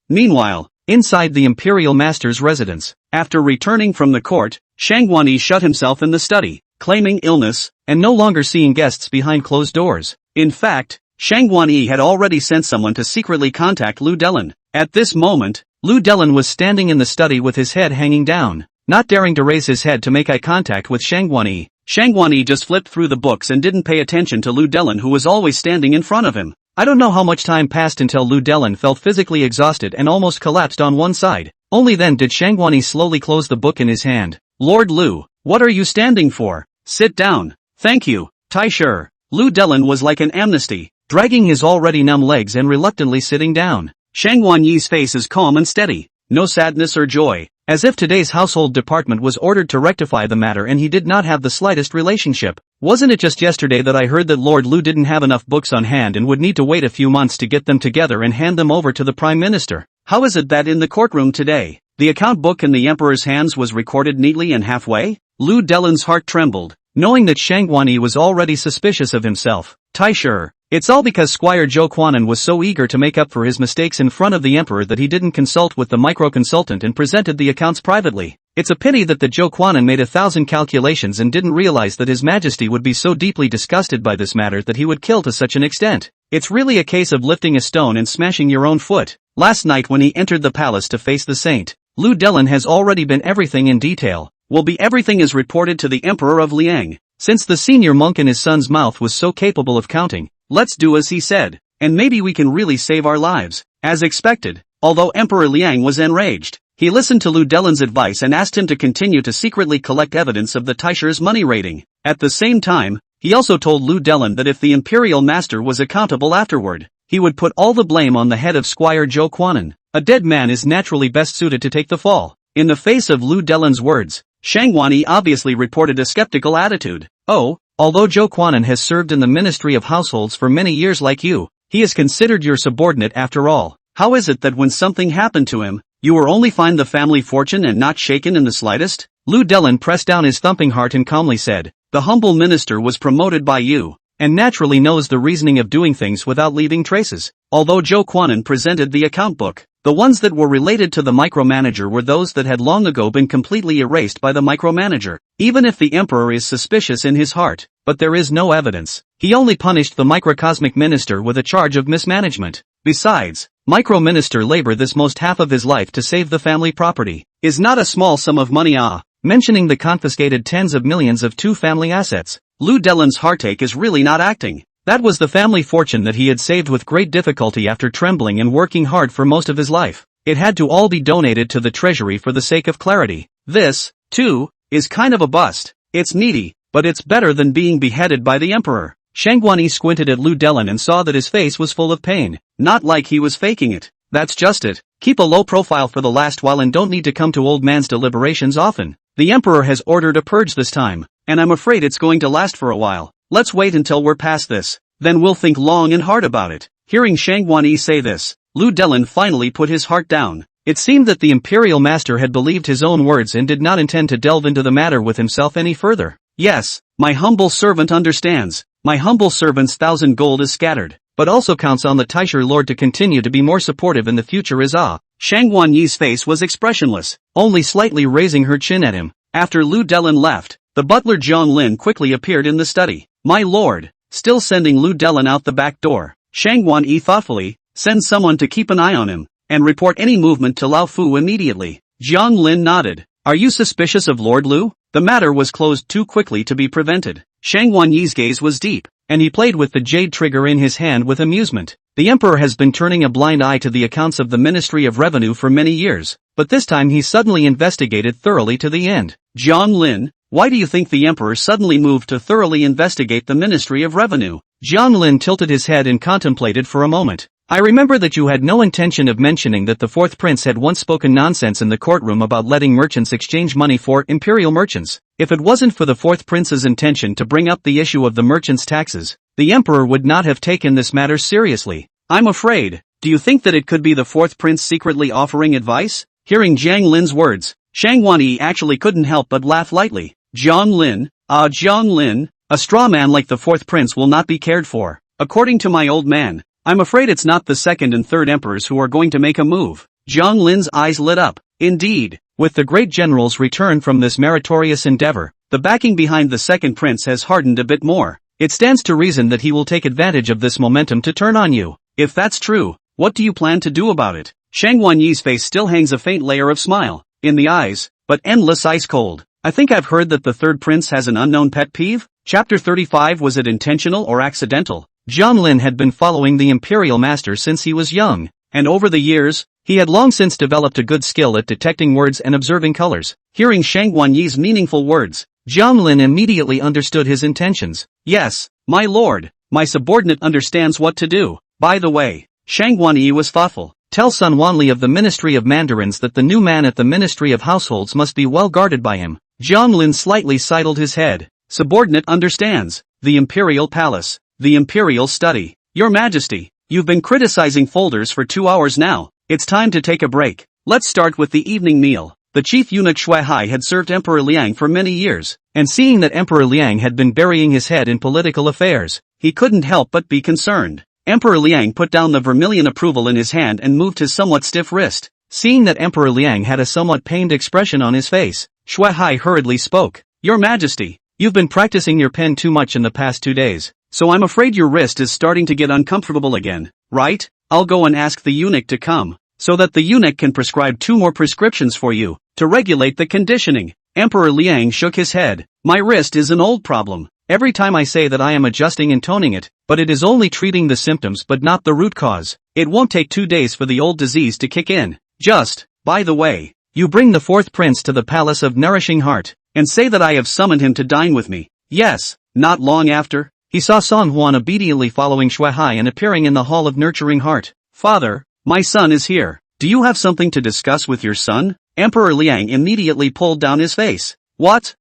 Meanwhile, inside the Imperial Master's residence, after returning from the court, Shangguani shut himself in the study, claiming illness, and no longer seeing guests behind closed doors. In fact, Shangguani had already sent someone to secretly contact Lu Delin. At this moment, Lu Delin was standing in the study with his head hanging down, not daring to raise his head to make eye contact with Shangguani. Shangguani just flipped through the books and didn't pay attention to Lu Delin, who was always standing in front of him. I don't know how much time passed until Lu Delin felt physically exhausted and almost collapsed on one side. Only then did Shangguani slowly close the book in his hand. Lord Lu, what are you standing for? Sit down. Thank you, Taisher. Lu Delin was like an amnesty, dragging his already numb legs and reluctantly sitting down. Shangguani's face is calm and steady, no sadness or joy, as if today's household department was ordered to rectify the matter and he did not have the slightest relationship. Wasn't it just yesterday that I heard that Lord Lu didn't have enough books on hand and would need to wait a few months to get them together and hand them over to the Prime Minister? How is it that in the courtroom today, the account book in the Emperor's hands was recorded neatly and halfway? Lu Delin's heart trembled, knowing that Shangguani was already suspicious of himself. Taisher, it's all because Squire Zhou Quanan was so eager to make up for his mistakes in front of the Emperor that he didn't consult with the micro-consultant and presented the accounts privately. It's a pity that the Zhou Quanan made 1,000 calculations and didn't realize that His Majesty would be so deeply disgusted by this matter that he would kill to such an extent. It's really a case of lifting a stone and smashing your own foot. Last night when he entered the palace to face the saint, Lu Delin has already been everything in detail. Will be everything is reported to the Emperor of Liang. Since the senior monk in his son's mouth was so capable of counting, let's do as he said, and maybe we can really save our lives. As expected, although Emperor Liang was enraged, he listened to Lu Delin's advice and asked him to continue to secretly collect evidence of the Taisher's money raiding. At the same time, he also told Lu Delin that if the Imperial Master was accountable afterward, he would put all the blame on the head of Squire Zhou Quanan. A dead man is naturally best suited to take the fall. In the face of Lu Delin's words, Shangguani obviously reported a skeptical attitude. Oh, although Zhou Quanan has served in the Ministry of Households for many years like you, he is considered your subordinate after all. How is it that when something happened to him, you were only fined the family fortune and not shaken in the slightest? Lu Delin pressed down his thumping heart and calmly said, the humble minister was promoted by you, and naturally knows the reasoning of doing things without leaving traces. Although Zhou Quanan presented the account book, the ones that were related to the micromanager were those that had long ago been completely erased by the micromanager. Even if the emperor is suspicious in his heart, but there is no evidence, he only punished the microcosmic minister with a charge of mismanagement. Besides, microminister labor this most half of his life to save the family property is not a small sum of money. Mentioning the confiscated tens of millions of two family assets, Lu Delin's heartache is really not acting. That was the family fortune that he had saved with great difficulty after trembling and working hard for most of his life. It had to all be donated to the treasury for the sake of clarity. This, too, is kind of a bust. It's needy, but it's better than being beheaded by the emperor. Shangguani squinted at Lu Delin and saw that his face was full of pain. Not like he was faking it. That's just it. Keep a low profile for the last while and don't need to come to old man's deliberations often. The emperor has ordered a purge this time, and I'm afraid it's going to last for a while. Let's wait until we're past this. Then we'll think long and hard about it. Hearing Shangguani say this, Lu Delin finally put his heart down. It seemed that the imperial master had believed his own words and did not intend to delve into the matter with himself any further. Yes, my humble servant understands. My humble servant's 1,000 gold is scattered, but also counts on the Taisher Lord to continue to be more supportive in the future is Shangguani's face was expressionless, only slightly raising her chin at him. After Lu Delin left, the butler Jiang Lin quickly appeared in the study. My lord, still sending Lu Delin out the back door. Shangguani thoughtfully, send someone to keep an eye on him, and report any movement to Lao Fu immediately. Jiang Lin nodded. Are you suspicious of Lord Lu? The matter was closed too quickly to be prevented. Shangguani's gaze was deep. and he played with the jade trigger in his hand with amusement. The emperor has been turning a blind eye to the accounts of the Ministry of Revenue for many years, but this time he suddenly investigated thoroughly to the end. Jiang Lin, why do you think the emperor suddenly moved to thoroughly investigate the Ministry of Revenue? Jiang Lin tilted his head and contemplated for a moment. I remember that you had no intention of mentioning that the fourth prince had once spoken nonsense in the courtroom about letting merchants exchange money for imperial merchants. If it wasn't for the fourth prince's intention to bring up the issue of the merchants' taxes, the emperor would not have taken this matter seriously. I'm afraid. Do you think that it could be the fourth prince secretly offering advice? Hearing Jiang Lin's words, Shang Wanyi actually couldn't help but laugh lightly. Jiang Lin, a straw man like the fourth prince will not be cared for. According to my old man, I'm afraid it's not the second and third emperors who are going to make a move. Jiang Lin's eyes lit up. Indeed, with the great general's return from this meritorious endeavor, the backing behind the second prince has hardened a bit more. It stands to reason that he will take advantage of this momentum to turn on you. If that's true, what do you plan to do about it? Shang Wanyi's face still hangs a faint layer of smile in the eyes, but endless ice cold. I think I've heard that the third prince has an unknown pet peeve? Chapter 35. Was it intentional or accidental? Jiang Lin had been following the imperial master since he was young, and over the years, he had long since developed a good skill at detecting words and observing colors. Hearing Shang Wanyi's meaningful words, Jiang Lin immediately understood his intentions. Yes, my lord, my subordinate understands what to do. By the way, Shang Wanyi was thoughtful. Tell Sun Wanli of the Ministry of Mandarins that the new man at the Ministry of Households must be well guarded by him. Jiang Lin slightly sidled his head. Subordinate understands. The Imperial Palace. The Imperial Study. Your Majesty, you've been criticizing folders for 2 hours now. It's time to take a break. Let's start with the evening meal. The chief eunuch Shui Hai had served Emperor Liang for many years, and seeing that Emperor Liang had been burying his head in political affairs, he couldn't help but be concerned. Emperor Liang put down the vermilion approval in his hand and moved his somewhat stiff wrist. Seeing that Emperor Liang had a somewhat pained expression on his face, Shui Hai hurriedly spoke. Your Majesty, you've been practicing your pen too much in the past 2 days, so I'm afraid your wrist is starting to get uncomfortable again, right? I'll go and ask the eunuch to come, so that the eunuch can prescribe 2 more prescriptions for you, to regulate the conditioning. Emperor Liang shook his head. My wrist is an old problem. Every time I say that I am adjusting and toning it, but it is only treating the symptoms but not the root cause. It won't take 2 days for the old disease to kick in. Just, by the way, you bring the fourth prince to the Palace of Nourishing Heart, and say that I have summoned him to dine with me. Yes. Not long after, he saw San Huan obediently following Shui Hai and appearing in the Hall of Nurturing Heart. Father, my son is here. Do you have something to discuss with your son? Emperor Liang immediately pulled down his face. What?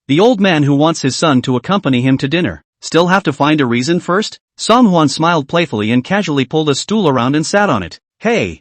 The old man who wants his son to accompany him to dinner. Still have to find a reason first? San Huan smiled playfully and casually pulled a stool around and sat on it. Hey,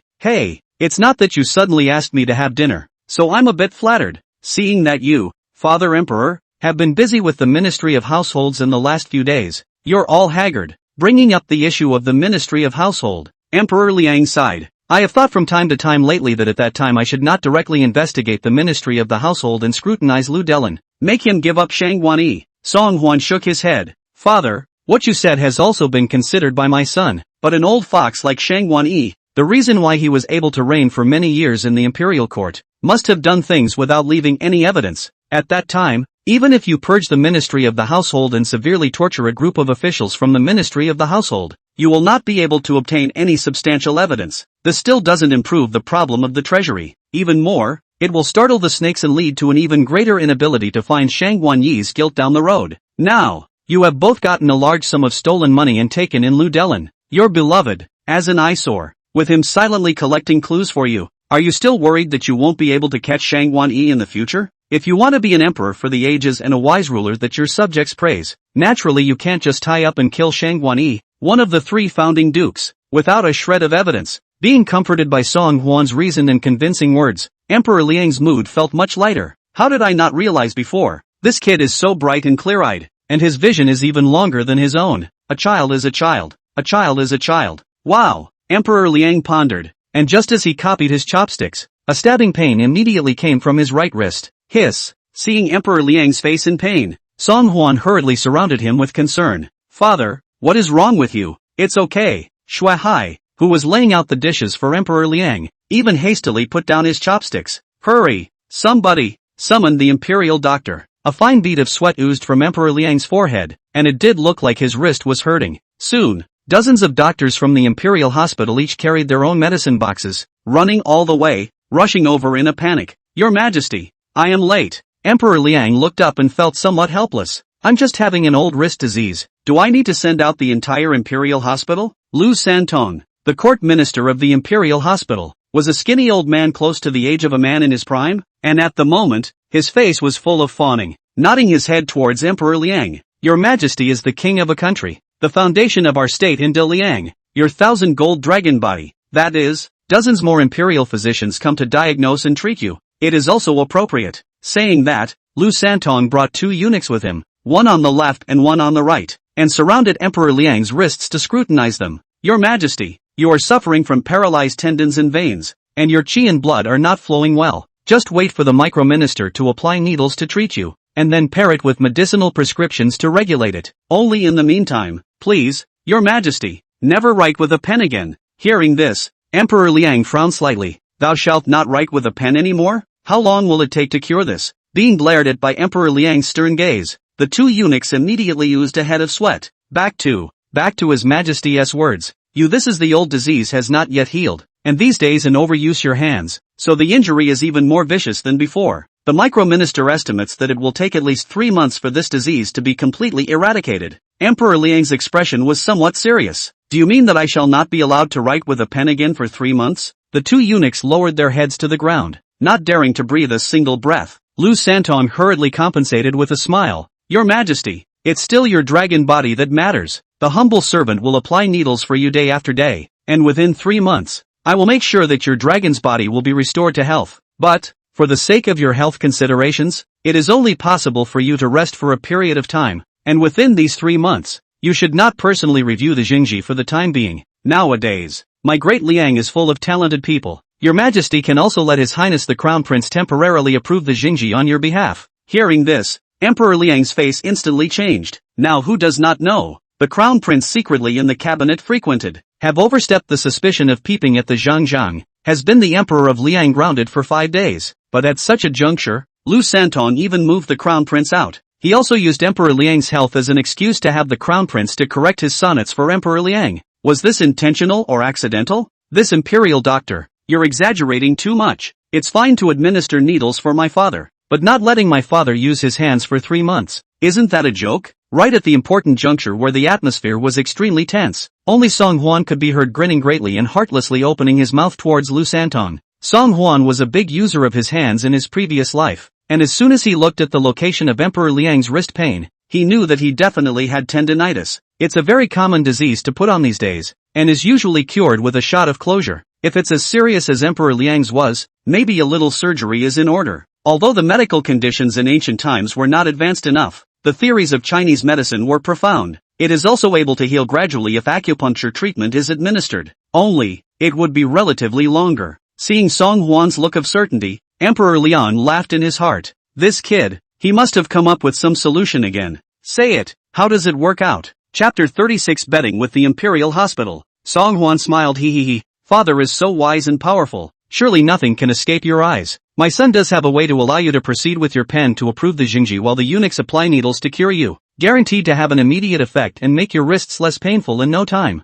it's not that you suddenly asked me to have dinner, so I'm a bit flattered. Seeing that you, Father Emperor, have been busy with the Ministry of Households in the last few days, you're all haggard. Bringing up the issue of the Ministry of Household, Emperor Liang sighed. I have thought from time to time lately that at that time I should not directly investigate the Ministry of the Household and scrutinize Lu Delin. Make him give up Shang Wanyi. Song Huan shook his head. Father, what you said has also been considered by my son, but an old fox like Shang Wanyi, the reason why he was able to reign for many years in the imperial court, must have done things without leaving any evidence. At that time, even if you purge the Ministry of the Household and severely torture a group of officials from the Ministry of the Household, you will not be able to obtain any substantial evidence. This still doesn't improve the problem of the treasury. Even more, it will startle the snakes and lead to an even greater inability to find Shang Wanyi's guilt down the road. Now, you have both gotten a large sum of stolen money and taken in Lu Delin, your beloved, as an eyesore, with him silently collecting clues for you. Are you still worried that you won't be able to catch Shang Wanyi in the future? If you want to be an emperor for the ages and a wise ruler that your subjects praise, naturally you can't just tie up and kill Shang Wanyi, one of the 3 founding dukes, without a shred of evidence. Being comforted by Song Huan's reasoned and convincing words, Emperor Liang's mood felt much lighter. How did I not realize before? This kid is so bright and clear-eyed, and his vision is even longer than his own. A child is a child. A child is a child. Wow! Emperor Liang pondered, and just as he copied his chopsticks, a stabbing pain immediately came from his right wrist. Hiss! Seeing Emperor Liang's face in pain, Song Huan hurriedly surrounded him with concern. Father, what is wrong with you? It's okay. Shui Hai, who was laying out the dishes for Emperor Liang, even hastily put down his chopsticks. Hurry! Somebody! Summoned the imperial doctor. A fine bead of sweat oozed from Emperor Liang's forehead, and it did look like his wrist was hurting. Soon, dozens of doctors from the Imperial Hospital each carried their own medicine boxes, running all the way, rushing over in a panic. Your Majesty, I am late. Emperor Liang looked up and felt somewhat helpless. I'm just having an old wrist disease. Do I need to send out the entire Imperial Hospital? Lu Santong, the court minister of the Imperial Hospital, was a skinny old man close to the age of a man in his prime, and at the moment, his face was full of fawning, nodding his head towards Emperor Liang. Your Majesty is the king of a country, the foundation of our state in De Liang, your 1,000 gold dragon body, that is, dozens more imperial physicians come to diagnose and treat you. It is also appropriate. Saying that, Lu Santong brought 2 eunuchs with him, one on the left and one on the right, and surrounded Emperor Liang's wrists to scrutinize them. Your Majesty, you are suffering from paralyzed tendons and veins, and your qi and blood are not flowing well. Just wait for the micro-minister to apply needles to treat you, and then pair it with medicinal prescriptions to regulate it. Only in the meantime, please, Your Majesty, never write with a pen again. Hearing this, Emperor Liang frowned slightly. Thou shalt not write with a pen anymore? How long will it take to cure this? Being glared at by Emperor Liang's stern gaze, the 2 eunuchs immediately oozed a head of sweat. Back to His Majesty's words. This is the old disease has not yet healed, and these days in overuse your hands, so the injury is even more vicious than before. The micro-minister estimates that it will take at least 3 months for this disease to be completely eradicated. Emperor Liang's expression was somewhat serious. Do you mean that I shall not be allowed to write with a pen again for 3 months? The 2 eunuchs lowered their heads to the ground, not daring to breathe a single breath. Lu Santong hurriedly compensated with a smile. Your Majesty, it's still your dragon body that matters. The humble servant will apply needles for you day after day, and within 3 months, I will make sure that your dragon's body will be restored to health. But, for the sake of your health considerations, it is only possible for you to rest for a period of time, and within these 3 months, you should not personally review the Jingji for the time being. Nowadays, my great Liang is full of talented people. Your Majesty can also let His Highness the Crown Prince temporarily approve the Jingji on your behalf. Hearing this, Emperor Liang's face instantly changed. Now who does not know? The Crown Prince secretly in the cabinet frequented, have overstepped the suspicion of peeping at the Zhangjiang, has been the Emperor of Liang grounded for 5 days. But at such a juncture, Lu Santong even moved the Crown Prince out. He also used Emperor Liang's health as an excuse to have the Crown Prince to correct his sonnets for Emperor Liang. Was this intentional or accidental? This imperial doctor, you're exaggerating too much. It's fine to administer needles for my father, but not letting my father use his hands for 3 months. Isn't that a joke? Right at the important juncture where the atmosphere was extremely tense, only Song Huan could be heard grinning greatly and heartlessly opening his mouth towards Lu Santong. Song Huan was a big user of his hands in his previous life, and as soon as he looked at the location of Emperor Liang's wrist pain, he knew that he definitely had tendinitis. It's a very common disease to put on these days, and is usually cured with a shot of closure. If it's as serious as Emperor Liang's was, maybe a little surgery is in order. Although the medical conditions in ancient times were not advanced enough, the theories of Chinese medicine were profound. It is also able to heal gradually if acupuncture treatment is administered. Only, it would be relatively longer. Seeing Song Huan's look of certainty, Emperor Liang laughed in his heart. This kid, he must have come up with some solution again. Say it, how does it work out? Chapter 36 Betting with the Imperial Hospital. Song Huan smiled. He. Father is so wise and powerful, surely nothing can escape your eyes. My son does have a way to allow you to proceed with your pen to approve the Jingji while the eunuchs apply needles to cure you. Guaranteed to have an immediate effect and make your wrists less painful in no time.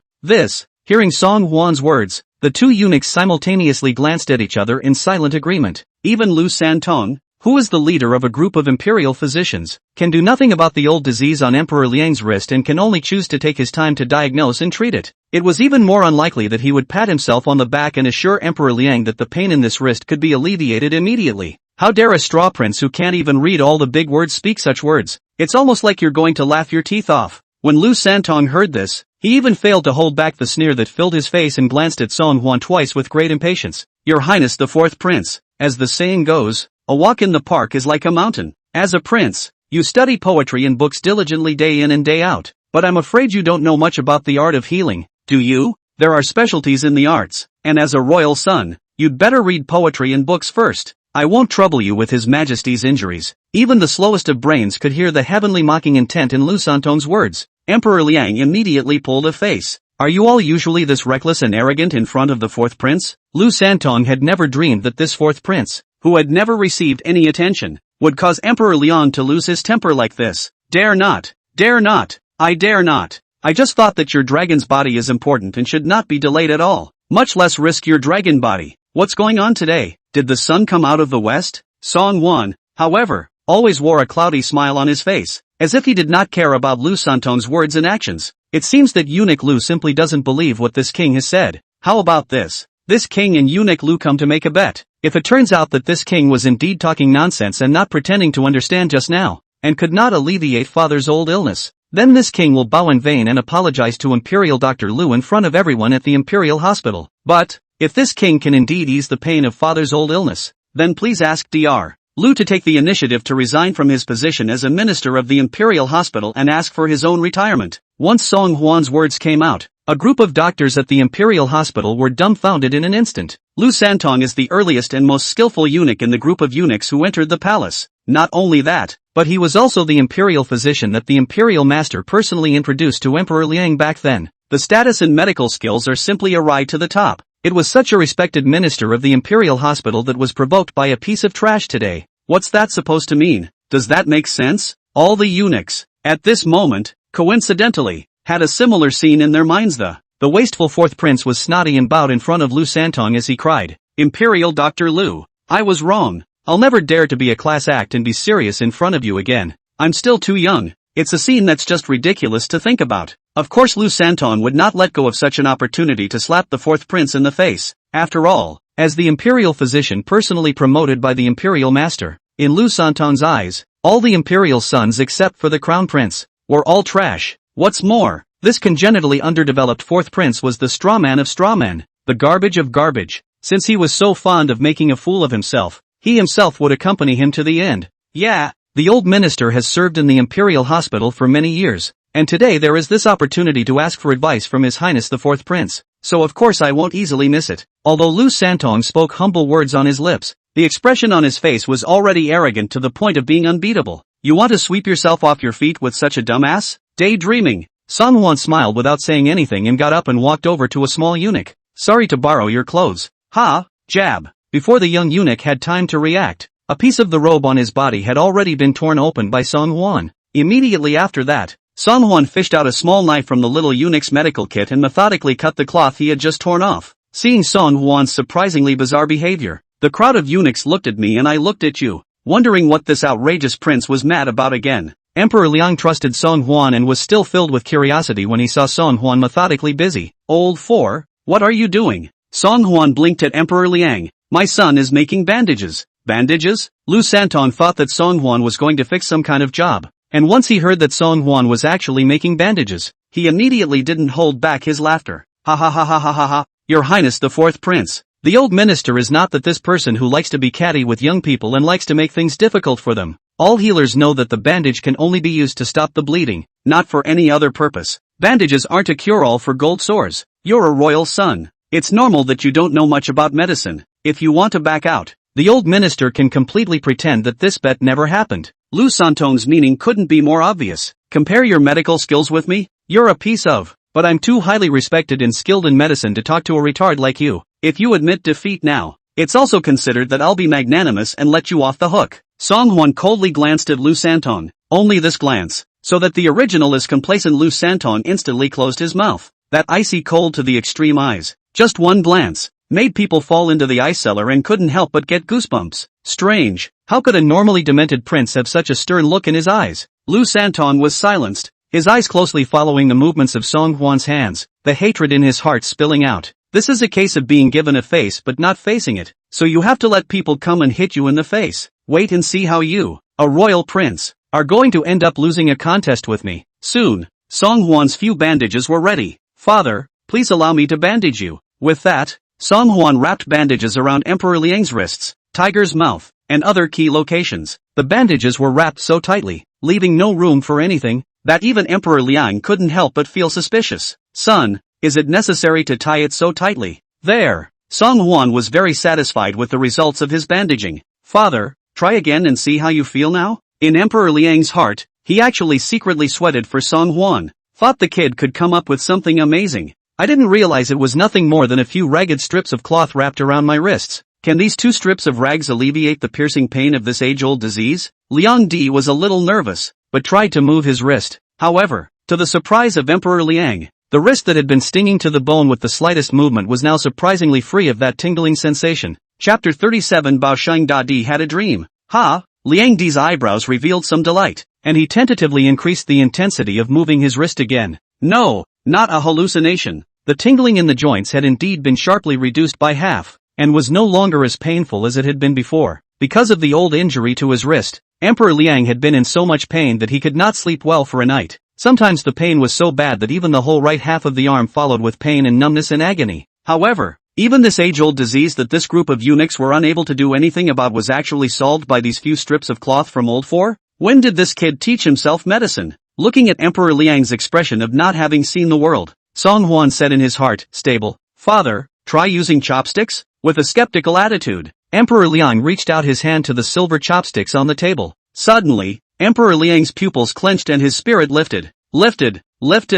Hearing Song Huan's words, the 2 eunuchs simultaneously glanced at each other in silent agreement. Even Lu Santong, who is the leader of a group of imperial physicians, can do nothing about the old disease on Emperor Liang's wrist and can only choose to take his time to diagnose and treat it. It was even more unlikely that he would pat himself on the back and assure Emperor Liang that the pain in this wrist could be alleviated immediately. How dare a straw prince who can't even read all the big words speak such words? It's almost like you're going to laugh your teeth off. When Lu Santong heard this, he even failed to hold back the sneer that filled his face and glanced at Song Huan twice with great impatience. Your Highness the 4th Prince, as the saying goes, a walk in the park is like a mountain. As a prince, you study poetry and books diligently day in and day out, but I'm afraid you don't know much about the art of healing, do you? There are specialties in the arts, and as a royal son, you'd better read poetry and books first. I won't trouble you with His Majesty's injuries. Even the slowest of brains could hear the heavenly mocking intent in Lu Santong's words. Emperor Liang immediately pulled a face. Are you all usually this reckless and arrogant in front of the 4th Prince? Lu Santong had never dreamed that this 4th Prince, who had never received any attention, would cause Emperor Liang to lose his temper like this. Dare not Dare not. I dare not. I just thought that your dragon's body is important and should not be delayed at all. Much less risk your dragon body. What's going on today? Did the sun come out of the west? Song Won, however, always wore a cloudy smile on his face, as if he did not care about Lu Santong's words and actions. It seems that eunuch Lu simply doesn't believe what this king has said. How about this? This king and eunuch Lu come to make a bet. If it turns out that this king was indeed talking nonsense and not pretending to understand just now, and could not alleviate father's old illness, then this king will bow in vain and apologize to Imperial Dr. Lu in front of everyone at the Imperial Hospital. But, if this king can indeed ease the pain of father's old illness, then please ask Dr. Lu to take the initiative to resign from his position as a minister of the Imperial Hospital and ask for his own retirement. Once Song Huan's words came out, a group of doctors at the Imperial Hospital were dumbfounded in an instant. Lu Santong is the earliest and most skillful eunuch in the group of eunuchs who entered the palace. Not only that, but he was also the imperial physician that the imperial master personally introduced to Emperor Liang back then. The status and medical skills are simply a ride to the top. It was such a respected minister of the Imperial Hospital that was provoked by a piece of trash today. What's that supposed to mean? Does that make sense? All the eunuchs, at this moment, coincidentally, had a similar scene in their minds. The wasteful fourth prince was snotty and bowed in front of Lu Santong as he cried, "Imperial Dr. Lu, I was wrong. I'll never dare to be a class act and be serious in front of you again. I'm still too young." It's a scene that's just ridiculous to think about. Of course Lu Santong would not let go of such an opportunity to slap the fourth prince in the face. After all, as the imperial physician personally promoted by the imperial master, in Lu Santong's eyes, all the imperial sons except for the crown prince were all trash. What's more, this congenitally underdeveloped fourth prince was the strawman of strawmen, the garbage of garbage. Since he was so fond of making a fool of himself, he himself would accompany him to the end. Yeah, the old minister has served in the Imperial Hospital for many years, and today there is this opportunity to ask for advice from His Highness the Fourth Prince, so of course I won't easily miss it. Although Lu Santong spoke humble words on his lips, the expression on his face was already arrogant to the point of being unbeatable. You want to sweep yourself off your feet with such a dumbass? Daydreaming. Song Huan smiled without saying anything and got up and walked over to a small eunuch. Sorry to borrow your clothes. Ha, jab. Before the young eunuch had time to react, a piece of the robe on his body had already been torn open by Song Huan. Immediately after that, Song Huan fished out a small knife from the little eunuch's medical kit and methodically cut the cloth he had just torn off. Seeing Song Huan's surprisingly bizarre behavior, the crowd of eunuchs looked at me and I looked at you, wondering what this outrageous prince was mad about again. Emperor Liang trusted Song Huan and was still filled with curiosity when he saw Song Huan methodically busy. Old four, what are you doing? Song Huan blinked at Emperor Liang. My son is making bandages. Bandages? Lu Santong thought that Song Huan was going to fix some kind of job, and once he heard that Song Huan was actually making bandages, he immediately didn't hold back his laughter. Ha ha ha ha ha ha ha, Your Highness the Fourth Prince. The old minister is not that this person who likes to be catty with young people and likes to make things difficult for them. All healers know that the bandage can only be used to stop the bleeding, not for any other purpose. Bandages aren't a cure-all for gold sores. You're a royal son. It's normal that you don't know much about medicine. If you want to back out, the old minister can completely pretend that this bet never happened. Lu Santong's meaning couldn't be more obvious. Compare your medical skills with me? You're a piece of, but I'm too highly respected and skilled in medicine to talk to a retard like you. If you admit defeat now, it's also considered that I'll be magnanimous and let you off the hook. Song Huan coldly glanced at Lu Santong. Only this glance, so that the originalist complacent Lu Santong instantly closed his mouth. That icy cold to the extreme eyes, just one glance, made people fall into the ice cellar and couldn't help but get goosebumps. Strange, how could a normally demented prince have such a stern look in his eyes? Lu Santong was silenced, his eyes closely following the movements of Song Huan's hands, the hatred in his heart spilling out. This is a case of being given a face but not facing it, so you have to let people come and hit you in the face. Wait and see how you, a royal prince, are going to end up losing a contest with me. Soon, Song Huan's few bandages were ready. Father, please allow me to bandage you. With that, Song Huan wrapped bandages around Emperor Liang's wrists, Tiger's mouth, and other key locations. The bandages were wrapped so tightly, leaving no room for anything, that even Emperor Liang couldn't help but feel suspicious. Son, is it necessary to tie it so tightly? There. Song Huan was very satisfied with the results of his bandaging. Father, try again and see how you feel now? In Emperor Liang's heart, he actually secretly sweated for Song Huan. Thought the kid could come up with something amazing. I didn't realize it was nothing more than a few ragged strips of cloth wrapped around my wrists. Can these 2 strips of rags alleviate the piercing pain of this age-old disease? Liang Di was a little nervous, but tried to move his wrist. However, to the surprise of Emperor Liang, the wrist that had been stinging to the bone with the slightest movement was now surprisingly free of that tingling sensation. Chapter 37 Bao Sheng Da Di had a dream. Ha! Liang Di's eyebrows revealed some delight, and he tentatively increased the intensity of moving his wrist again. No, not a hallucination. The tingling in the joints had indeed been sharply reduced by half, and was no longer as painful as it had been before. Because of the old injury to his wrist, Emperor Liang had been in so much pain that he could not sleep well for a night. Sometimes the pain was so bad that even the whole right half of the arm followed with pain and numbness and agony. However, even this age-old disease that this group of eunuchs were unable to do anything about was actually solved by these few strips of cloth from old for? When did this kid teach himself medicine? Looking at Emperor Liang's expression of not having seen the world, Song Huan said in his heart, stable, "Father, try using chopsticks?" With a skeptical attitude, Emperor Liang reached out his hand to the silver chopsticks on the table. Suddenly, Emperor Liang's pupils clenched and his spirit lifted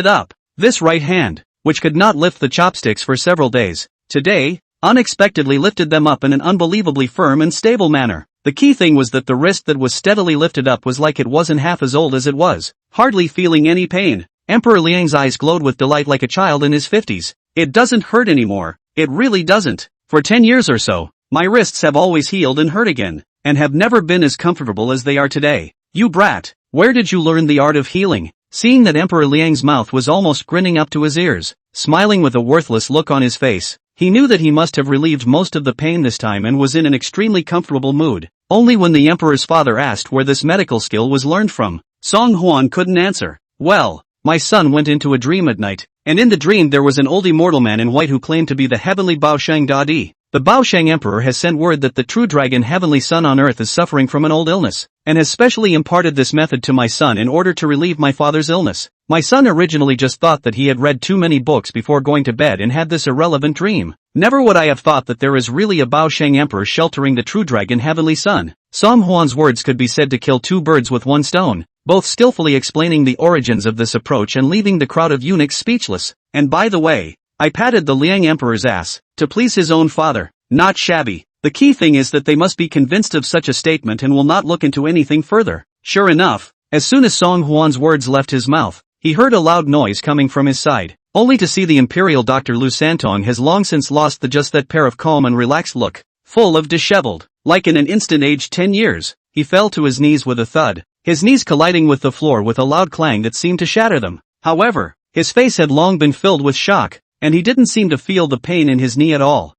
up. This right hand, which could not lift the chopsticks for several days, today, unexpectedly lifted them up in an unbelievably firm and stable manner. The key thing was that the wrist that was steadily lifted up was like it wasn't half as old as it was, hardly feeling any pain. Emperor Liang's eyes glowed with delight like a child in his 50s. It doesn't hurt anymore, it really doesn't. For 10 years or so, my wrists have always healed and hurt again, and have never been as comfortable as they are today. You brat, where did you learn the art of healing? Seeing that Emperor Liang's mouth was almost grinning up to his ears, smiling with a worthless look on his face, he knew that he must have relieved most of the pain this time and was in an extremely comfortable mood. Only when the emperor's father asked where this medical skill was learned from, Song Huan couldn't answer. Well, my son went into a dream at night, and in the dream there was an old immortal man in white who claimed to be the heavenly Bao Sheng Da Di. The Bao Sheng Emperor has sent word that the true dragon heavenly son on earth is suffering from an old illness, and has specially imparted this method to my son in order to relieve my father's illness. My son originally just thought that he had read too many books before going to bed and had this irrelevant dream. Never would I have thought that there is really a Bao Sheng Emperor sheltering the true dragon heavenly son. Song Huan's words could be said to kill two birds with one stone, both skillfully explaining the origins of this approach and leaving the crowd of eunuchs speechless. And by the way, I patted the Liang Emperor's ass, to please his own father. Not shabby. The key thing is that they must be convinced of such a statement and will not look into anything further. Sure enough, as soon as Song Huan's words left his mouth, he heard a loud noise coming from his side, only to see the imperial Dr. Lu Santong has long since lost the just that pair of calm and relaxed look, full of disheveled. Like in an instant aged 10 years, he fell to his knees with a thud, his knees colliding with the floor with a loud clang that seemed to shatter them. However, his face had long been filled with shock, and he didn't seem to feel the pain in his knee at all.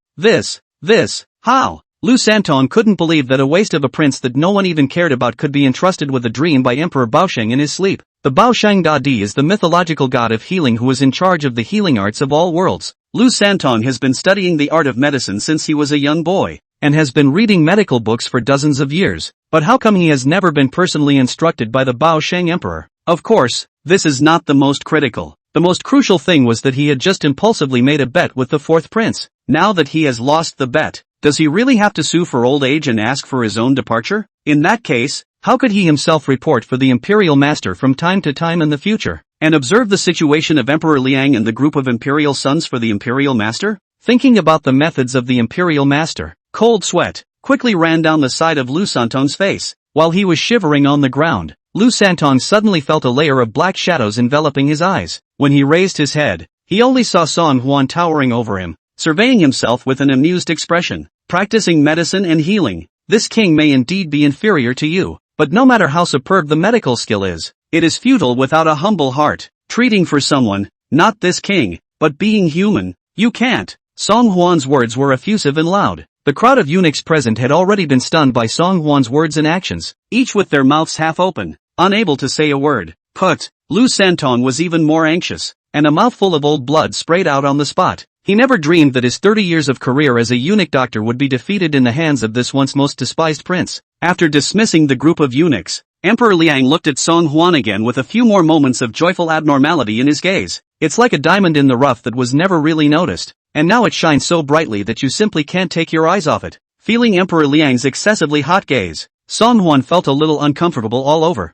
How? Lu Santong couldn't believe that a waste of a prince that no one even cared about could be entrusted with a dream by Emperor Baosheng in his sleep. The Bao Sheng Da Di is the mythological god of healing who is in charge of the healing arts of all worlds. Lu Santong has been studying the art of medicine since he was a young boy, and has been reading medical books for dozens of years. But how come he has never been personally instructed by the Bao Sheng Emperor? Of course, this is not the most critical. The most crucial thing was that he had just impulsively made a bet with the fourth prince. Now that he has lost the bet, does he really have to sue for old age and ask for his own departure? In that case, how could he himself report for the imperial master from time to time in the future, and observe the situation of Emperor Liang and the group of imperial sons for the imperial master? Thinking about the methods of the imperial master, cold sweat quickly ran down the side of Lu Santong's face. While he was shivering on the ground, Lu Santong suddenly felt a layer of black shadows enveloping his eyes. When he raised his head, he only saw Song Huan towering over him, surveying himself with an amused expression. Practicing medicine and healing, this king may indeed be inferior to you, but no matter how superb the medical skill is, it is futile without a humble heart. Treating for someone, not this king, but being human, you can't. Song Huan's words were effusive and loud. The crowd of eunuchs present had already been stunned by Song Huan's words and actions, each with their mouths half open, unable to say a word. Lu Santong was even more anxious, and a mouthful of old blood sprayed out on the spot. He never dreamed that his 30 years of career as a eunuch doctor would be defeated in the hands of this once most despised prince. After dismissing the group of eunuchs, Emperor Liang looked at Song Huan again with a few more moments of joyful abnormality in his gaze. It's like a diamond in the rough that was never really noticed, and now it shines so brightly that you simply can't take your eyes off it. Feeling Emperor Liang's excessively hot gaze, Song Huan felt a little uncomfortable all over.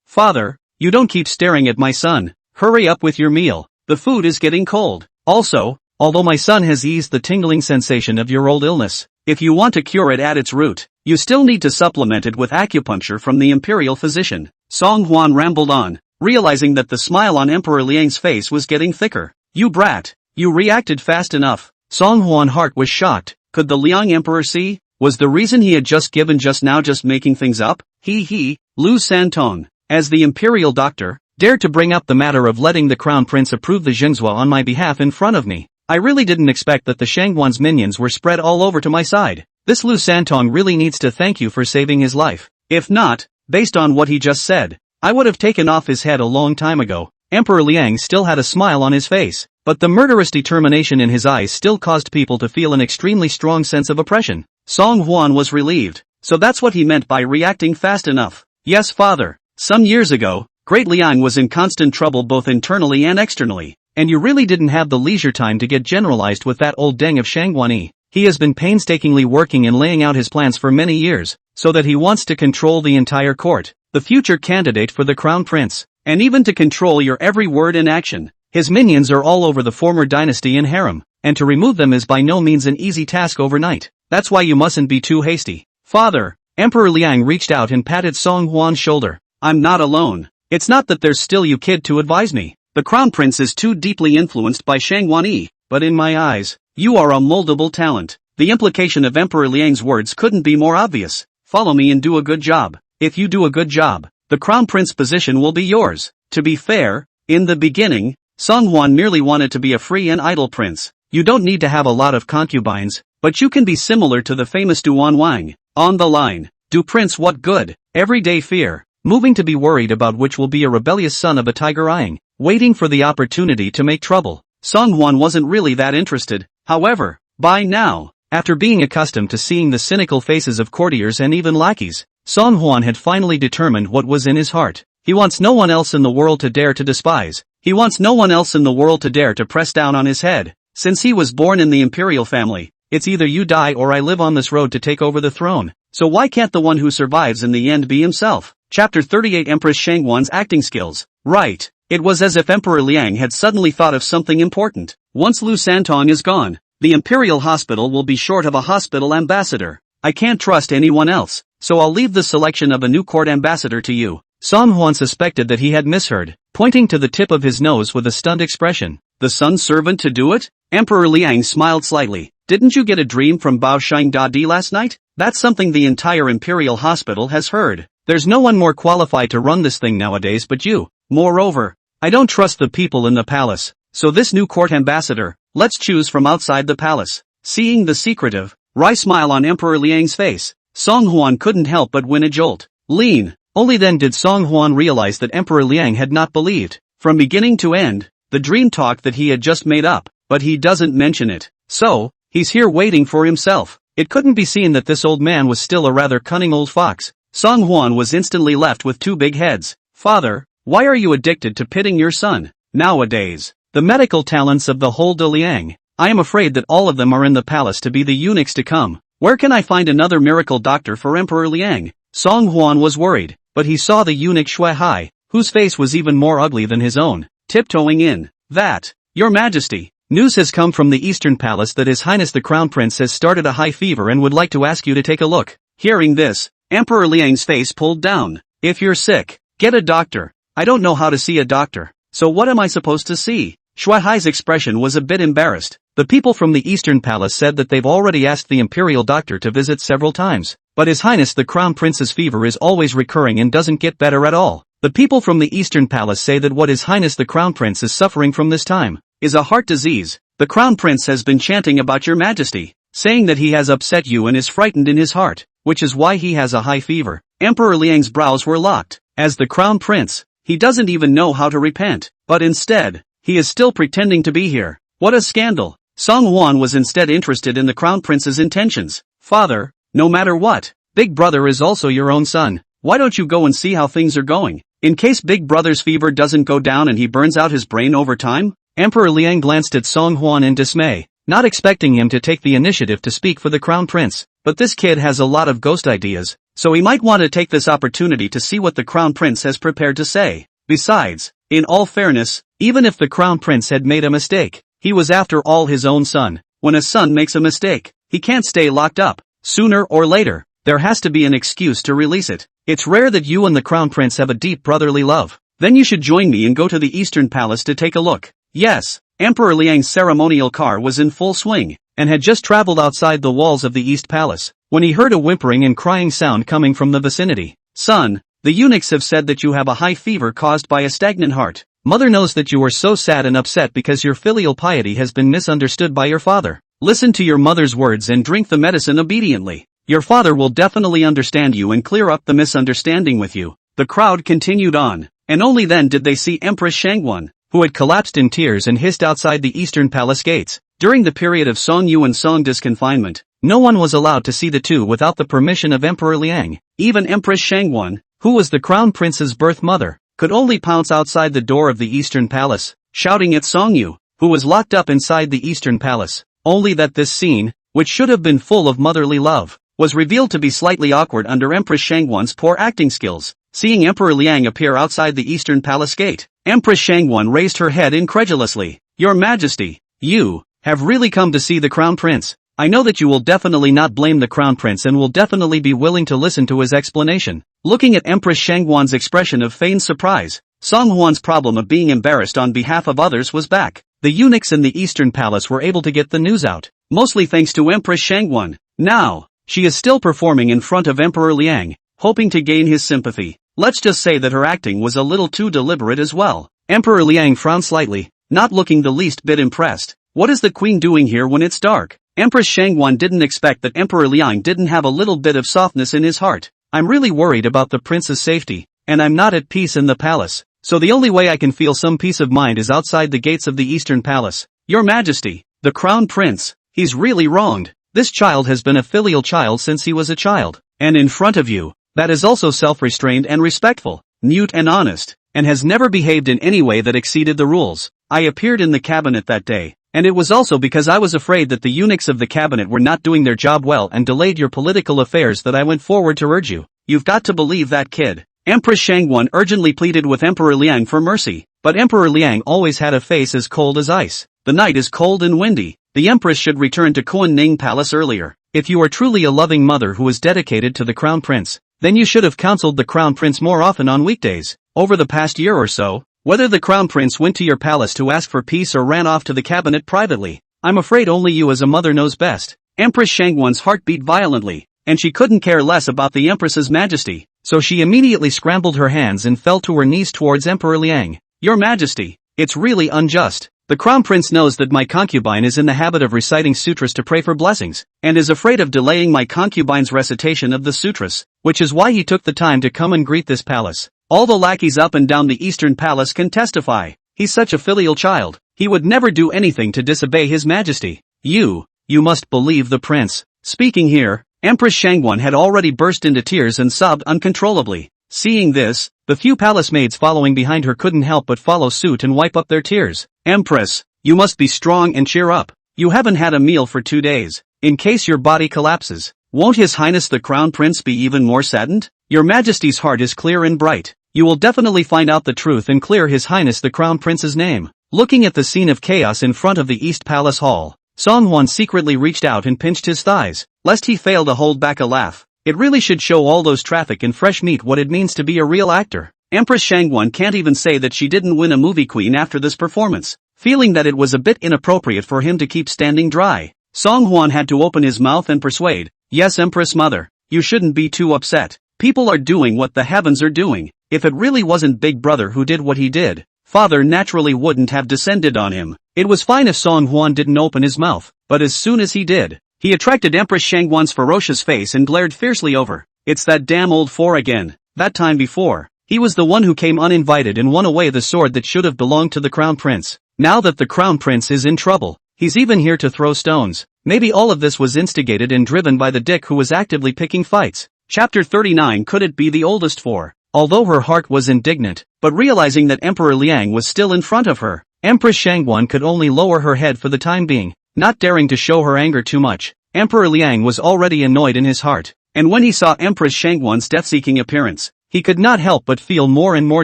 Father, you don't keep staring at my son. Hurry up with your meal. The food is getting cold. Also, although my son has eased the tingling sensation of your old illness, if you want to cure it at its root, you still need to supplement it with acupuncture from the imperial physician. Song Huan rambled on, realizing that the smile on Emperor Liang's face was getting thicker. You brat. You reacted fast enough. Song Huan heart was shocked. Could the Liang Emperor see? Was the reason he had just given just now just making things up? Lu Santong, as the imperial doctor, dared to bring up the matter of letting the crown prince approve the Jinzhua on my behalf in front of me. I really didn't expect that the Shangguan's minions were spread all over to my side. This Lu Santong really needs to thank you for saving his life. If not, based on what he just said, I would have taken off his head a long time ago. Emperor Liang still had a smile on his face, but the murderous determination in his eyes still caused people to feel an extremely strong sense of oppression. Song Huan was relieved. So that's what he meant by reacting fast enough. Yes, father. Some years ago, Great Liang was in constant trouble both internally and externally, and you really didn't have the leisure time to get generalized with that old deng of Shangguani. He has been painstakingly working and laying out his plans for many years, so that he wants to control the entire court, the future candidate for the crown prince, and even to control your every word and action. His minions are all over the former dynasty and harem, and to remove them is by no means an easy task overnight. That's why you mustn't be too hasty. Father, Emperor Liang reached out and patted Song Huan's shoulder. I'm not alone. It's not that there's still you kid to advise me. The crown prince is too deeply influenced by Shangguani, but in my eyes, you are a moldable talent. The implication of Emperor Liang's words couldn't be more obvious. Follow me and do a good job. If you do a good job, the crown prince position will be yours. To be fair, in the beginning, Song Huan merely wanted to be a free and idle prince. You don't need to have a lot of concubines, but you can be similar to the famous Duan Wang. On the line, do prince what good? Everyday fear, moving to be worried about which will be a rebellious son of a tiger eyeing, waiting for the opportunity to make trouble. Song Huan wasn't really that interested. However, by now, after being accustomed to seeing the cynical faces of courtiers and even lackeys, Song Huan had finally determined what was in his heart. He wants no one else in the world to dare to despise. He wants no one else in the world to dare to press down on his head. Since he was born in the imperial family, it's either you die or I live on this road to take over the throne. So why can't the one who survives in the end be himself? Chapter 38 Empress Shangguan's acting skills. Right. It was as if Emperor Liang had suddenly thought of something important. Once Lu Santong is gone, the imperial hospital will be short of a hospital ambassador. I can't trust anyone else, so I'll leave the selection of a new court ambassador to you. Song Huan suspected that he had misheard, pointing to the tip of his nose with a stunned expression. The sun's servant to do it? Emperor Liang smiled slightly. Didn't you get a dream from Bao Shang Da Di last night? That's something the entire imperial hospital has heard. There's no one more qualified to run this thing nowadays but you. Moreover, I don't trust the people in the palace, so this new court ambassador, let's choose from outside the palace. Seeing the secretive, wry smile on Emperor Liang's face, Song Huan couldn't help but win a jolt. Lean. Only then did Song Huan realize that Emperor Liang had not believed, from beginning to end, the dream talk that he had just made up, but he doesn't mention it. So, he's here waiting for himself. It couldn't be seen that this old man was still a rather cunning old fox. Song Huan was instantly left with two big heads. Father, why are you addicted to pitting your son? Nowadays, the medical talents of the whole de Liang, I am afraid that all of them are in the palace to be the eunuchs to come. Where can I find another miracle doctor for Emperor Liang? Song Huan was worried, but he saw the eunuch Shui Hai, whose face was even more ugly than his own, tiptoeing in. That, Your Majesty, news has come from the Eastern Palace that His Highness the Crown Prince has started a high fever and would like to ask you to take a look. Hearing this, Emperor Liang's face pulled down. If you're sick, get a doctor. I don't know how to see a doctor. So what am I supposed to see? Shui Hai's expression was a bit embarrassed. The people from the Eastern Palace said that they've already asked the imperial doctor to visit several times, but His Highness the Crown Prince's fever is always recurring and doesn't get better at all. The people from the Eastern Palace say that what His Highness the Crown Prince is suffering from this time is a heart disease. The Crown Prince has been chanting about Your Majesty, saying that he has upset you and is frightened in his heart, which is why he has a high fever. Emperor Liang's brows were locked. As the Crown Prince, he doesn't even know how to repent, but instead, he is still pretending to be here. What a scandal. Song Huan was instead interested in the Crown Prince's intentions. Father, no matter what, Big Brother is also your own son. Why don't you go and see how things are going? In case Big Brother's fever doesn't go down and he burns out his brain over time? Emperor Liang glanced at Song Huan in dismay, not expecting him to take the initiative to speak for the Crown Prince. But this kid has a lot of ghost ideas, so he might want to take this opportunity to see what the Crown Prince has prepared to say. Besides, in all fairness, even if the Crown Prince had made a mistake, he was after all his own son. When a son makes a mistake, he can't stay locked up. Sooner or later, there has to be an excuse to release it. It's rare that you and the Crown Prince have a deep brotherly love. Then you should join me and go to the Eastern Palace to take a look. Yes, Emperor Liang's ceremonial car was in full swing, and had just traveled outside the walls of the East Palace, when he heard a whimpering and crying sound coming from the vicinity. Son, the eunuchs have said that you have a high fever caused by a stagnant heart. Mother knows that you are so sad and upset because your filial piety has been misunderstood by your father. Listen to your mother's words and drink the medicine obediently. Your father will definitely understand you and clear up the misunderstanding with you. The crowd continued on, and only then did they see Empress Shangwon, who had collapsed in tears and hissed outside the Eastern Palace gates. During the period of Song Yu and Song Dis confinement, no one was allowed to see the two without the permission of Emperor Liang. Even Empress Shangwon, who was the crown prince's birth mother, could only pounce outside the door of the Eastern Palace, shouting at Song Yu, who was locked up inside the Eastern Palace. Only that this scene, which should have been full of motherly love, was revealed to be slightly awkward under Empress Shangwon's poor acting skills. Seeing Emperor Liang appear outside the Eastern Palace gate, Empress Shangwon raised her head incredulously. Your Majesty, you have really come to see the Crown Prince. I know that you will definitely not blame the Crown Prince and will definitely be willing to listen to his explanation. Looking at Empress Shangwon's expression of feigned surprise, Song Huan's problem of being embarrassed on behalf of others was back. The eunuchs in the Eastern Palace were able to get the news out, mostly thanks to Empress Shangwon. Now, she is still performing in front of Emperor Liang, hoping to gain his sympathy. Let's just say that her acting was a little too deliberate as well. Emperor Liang frowned slightly, not looking the least bit impressed. What is the queen doing here when it's dark? Empress Shangwon didn't expect that Emperor Liang didn't have a little bit of softness in his heart. I'm really worried about the prince's safety, and I'm not at peace in the palace, so the only way I can feel some peace of mind is outside the gates of the Eastern Palace. Your Majesty, the Crown Prince, he's really wronged. This child has been a filial child since he was a child, and in front of you, that is also self-restrained and respectful, mute and honest, and has never behaved in any way that exceeded the rules. I appeared in the cabinet that day, and it was also because I was afraid that the eunuchs of the cabinet were not doing their job well and delayed your political affairs that I went forward to urge you. You've got to believe that kid. Empress Shangwon urgently pleaded with Emperor Liang for mercy, but Emperor Liang always had a face as cold as ice. The night is cold and windy. The Empress should return to Kunning Palace earlier. If you are truly a loving mother who is dedicated to the Crown Prince, then you should have counseled the Crown Prince more often on weekdays. Over the past year or so, whether the Crown Prince went to your palace to ask for peace or ran off to the cabinet privately, I'm afraid only you as a mother knows best. Empress Shangwon's heart beat violently, and she couldn't care less about the Empress's majesty, so she immediately scrambled her hands and fell to her knees towards Emperor Liang. Your Majesty, it's really unjust. The Crown Prince knows that my concubine is in the habit of reciting sutras to pray for blessings, and is afraid of delaying my concubine's recitation of the sutras, which is why he took the time to come and greet this palace. All the lackeys up and down the Eastern Palace can testify. He's such a filial child, he would never do anything to disobey his majesty. You must believe the prince. Speaking here, Empress Shangwon had already burst into tears and sobbed uncontrollably. Seeing this, the few palace maids following behind her couldn't help but follow suit and wipe up their tears. Empress, you must be strong and cheer up. You haven't had a meal for 2 days. In case your body collapses, won't His Highness the Crown Prince be even more saddened? Your Majesty's heart is clear and bright. You will definitely find out the truth and clear His Highness the Crown Prince's name. Looking at the scene of chaos in front of the East Palace Hall, Song Huan secretly reached out and pinched his thighs, lest he fail to hold back a laugh. It really should show all those traffic and fresh meat what it means to be a real actor. Empress Shangwon can't even say that she didn't win a movie queen after this performance. Feeling that it was a bit inappropriate for him to keep standing dry, Song Huan had to open his mouth and persuade. Yes, Empress Mother, you shouldn't be too upset. People are doing what the heavens are doing. If it really wasn't Big Brother who did what he did, Father naturally wouldn't have descended on him. It was fine if Song Huan didn't open his mouth, but as soon as he did, he attracted Empress Shangwon's ferocious face and glared fiercely over. It's that damn old four again. That time before, he was the one who came uninvited and won away the sword that should have belonged to the Crown Prince. Now that the Crown Prince is in trouble, he's even here to throw stones. Maybe all of this was instigated and driven by the dick who was actively picking fights. Chapter 39. Could it be the oldest four? Although her heart was indignant, but realizing that Emperor Liang was still in front of her, Empress Shangwon could only lower her head for the time being, not daring to show her anger too much. Emperor Liang was already annoyed in his heart, and when he saw Empress Shangwon's death-seeking appearance, he could not help but feel more and more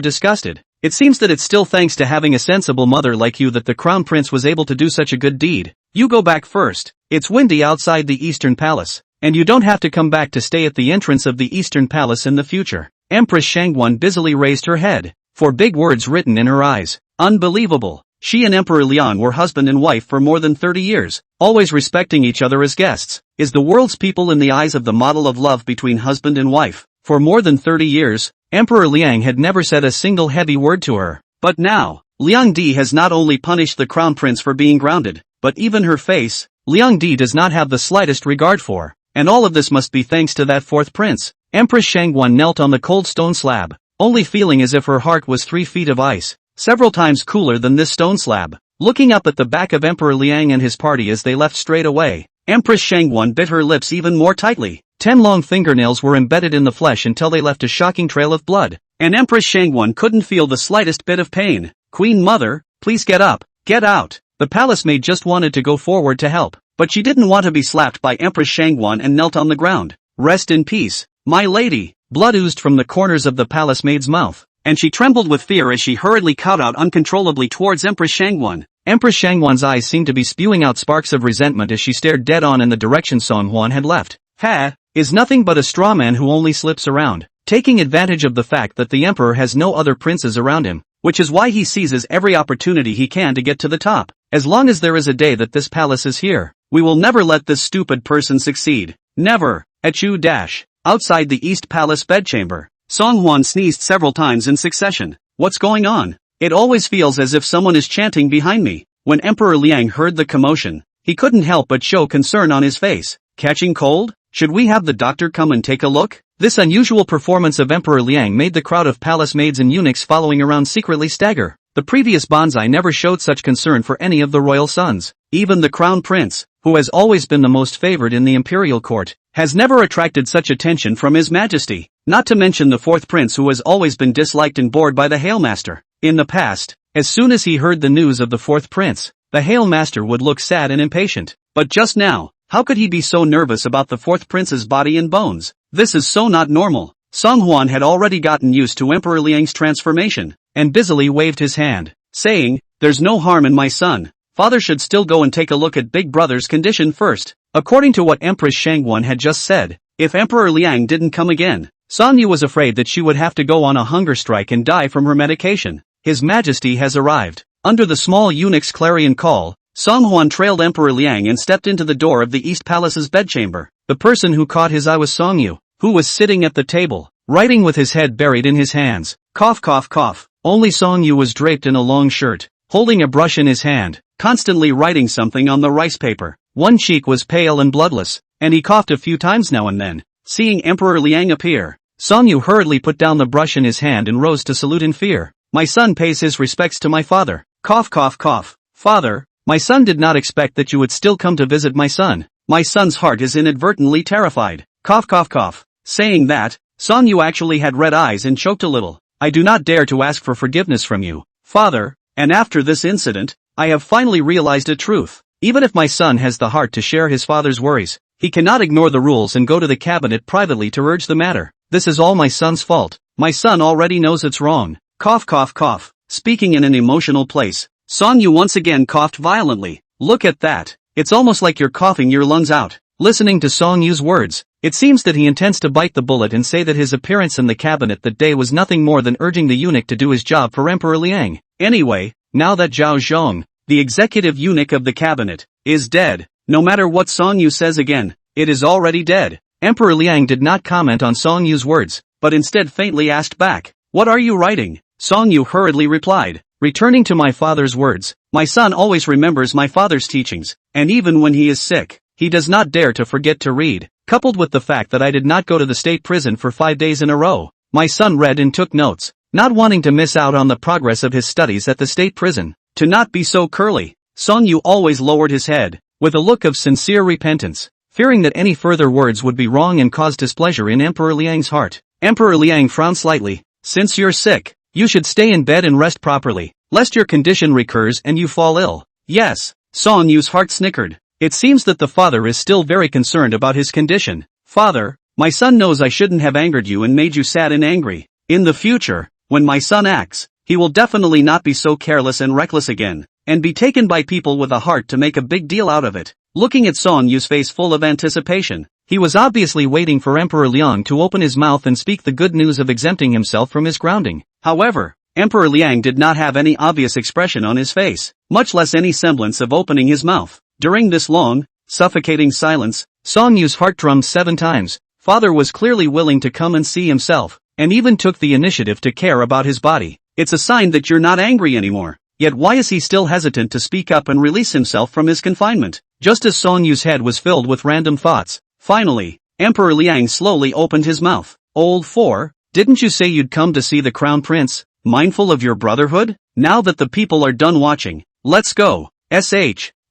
disgusted. It seems that it's still thanks to having a sensible mother like you that the Crown Prince was able to do such a good deed. You go back first. It's windy outside the Eastern Palace, and you don't have to come back to stay at the entrance of the Eastern Palace in the future. Empress Shangwon busily raised her head, 4 big words written in her eyes. Unbelievable. She and Emperor Liang were husband and wife for more than 30 years, always respecting each other as guests. Is the world's people in the eyes of the model of love between husband and wife? For more than 30 years, Emperor Liang had never said a single heavy word to her. But now, Liang Di has not only punished the crown prince for being grounded, but even her face, Liang Di does not have the slightest regard for. And all of this must be thanks to that 4th prince. Empress Shangguan knelt on the cold stone slab, only feeling as if her heart was 3 feet of ice, several times cooler than this stone slab. Looking up at the back of Emperor Liang and his party as they left straight away, Empress Shangguan bit her lips even more tightly. 10 long fingernails were embedded in the flesh until they left a shocking trail of blood, and Empress Shangguan couldn't feel the slightest bit of pain. Queen Mother, please get up, get out. The palace maid just wanted to go forward to help, but she didn't want to be slapped by Empress Shangguan and knelt on the ground. Rest in peace, my lady. Blood oozed from the corners of the palace maid's mouth, and she trembled with fear as she hurriedly cowed out uncontrollably towards Empress Shangguan. Empress Shangguan's eyes seemed to be spewing out sparks of resentment as she stared dead on in the direction Song Huan had left. Ha! Is nothing but a straw man who only slips around, taking advantage of the fact that the emperor has no other princes around him, which is why he seizes every opportunity he can to get to the top. As long as there is a day that this palace is here, we will never let this stupid person succeed. Never. Achu dash. Outside the East Palace bedchamber, Song Huan sneezed several times in succession. What's going on? It always feels as if someone is chanting behind me. When Emperor Liang heard the commotion, he couldn't help but show concern on his face. Catching cold? Should we have the doctor come and take a look? This unusual performance of Emperor Liang made the crowd of palace maids and eunuchs following around secretly stagger. The previous bonsai never showed such concern for any of the royal sons. Even the crown prince, who has always been the most favored in the imperial court, has never attracted such attention from His Majesty. Not to mention the 4th prince who has always been disliked and bored by the Hailmaster. In the past, as soon as he heard the news of the 4th prince, the Hailmaster would look sad and impatient. But just now, how could he be so nervous about the 4th prince's body and bones? This is so not normal. Song Huan had already gotten used to Emperor Liang's transformation, and busily waved his hand, saying, "There's no harm in my son. Father should still go and take a look at Big Brother's condition first." According to what Empress Shangguan had just said, if Emperor Liang didn't come again, Song Yu was afraid that she would have to go on a hunger strike and die from her medication. His Majesty has arrived. Under the small eunuch's clarion call, Song Huan trailed Emperor Liang and stepped into the door of the East Palace's bedchamber. The person who caught his eye was Song Yu, who was sitting at the table, writing with his head buried in his hands. Cough cough cough. Only Song Yu was draped in a long shirt, holding a brush in his hand, constantly writing something on the rice paper. One cheek was pale and bloodless, and he coughed a few times now and then. Seeing Emperor Liang appear, Song Yu hurriedly put down the brush in his hand and rose to salute in fear. "My son pays his respects to my father." Cough cough cough. "Father, my son did not expect that you would still come to visit my son. My son's heart is inadvertently terrified." Cough cough cough. Saying that, Song Yu actually had red eyes and choked a little. "I do not dare to ask for forgiveness from you, father, and after this incident, I have finally realized a truth. Even if my son has the heart to share his father's worries, he cannot ignore the rules and go to the cabinet privately to urge the matter. This is all my son's fault. My son already knows it's wrong." Cough cough cough. Speaking in an emotional place, Song Yu once again coughed violently. "Look at that. It's almost like you're coughing your lungs out." Listening to Song Yu's words, it seems that he intends to bite the bullet and say that his appearance in the cabinet that day was nothing more than urging the eunuch to do his job for Emperor Liang. Anyway, now that Zhao Zhong, the executive eunuch of the cabinet, is dead, no matter what Song Yu says again, it is already dead. Emperor Liang did not comment on Song Yu's words, but instead faintly asked back, "What are you writing?" Song Yu hurriedly replied, "Returning to my father's words, my son always remembers my father's teachings, and even when he is sick, he does not dare to forget to read. Coupled with the fact that I did not go to the state prison for 5 days in a row, my son read and took notes, not wanting to miss out on the progress of his studies at the state prison. To not be so curly." Song Yu always lowered his head, with a look of sincere repentance, fearing that any further words would be wrong and cause displeasure in Emperor Liang's heart. Emperor Liang frowned slightly. "Since you're sick, you should stay in bed and rest properly, lest your condition recurs and you fall ill." "Yes." Song Yu's heart snickered. It seems that the father is still very concerned about his condition. "Father, my son knows I shouldn't have angered you and made you sad and angry. In the future, when my son acts, he will definitely not be so careless and reckless again, and be taken by people with a heart to make a big deal out of it." Looking at Song Yu's face full of anticipation, he was obviously waiting for Emperor Liang to open his mouth and speak the good news of exempting himself from his grounding. However, Emperor Liang did not have any obvious expression on his face, much less any semblance of opening his mouth. During this long, suffocating silence, Song Yu's heart drummed 7 times. Father was clearly willing to come and see himself, and even took the initiative to care about his body. It's a sign that you're not angry anymore. Yet why is he still hesitant to speak up and release himself from his confinement? Just as Song Yu's head was filled with random thoughts, finally, Emperor Liang slowly opened his mouth. Old 4, didn't you say you'd come to see the Crown Prince, mindful of your brotherhood? Now that the people are done watching, let's go.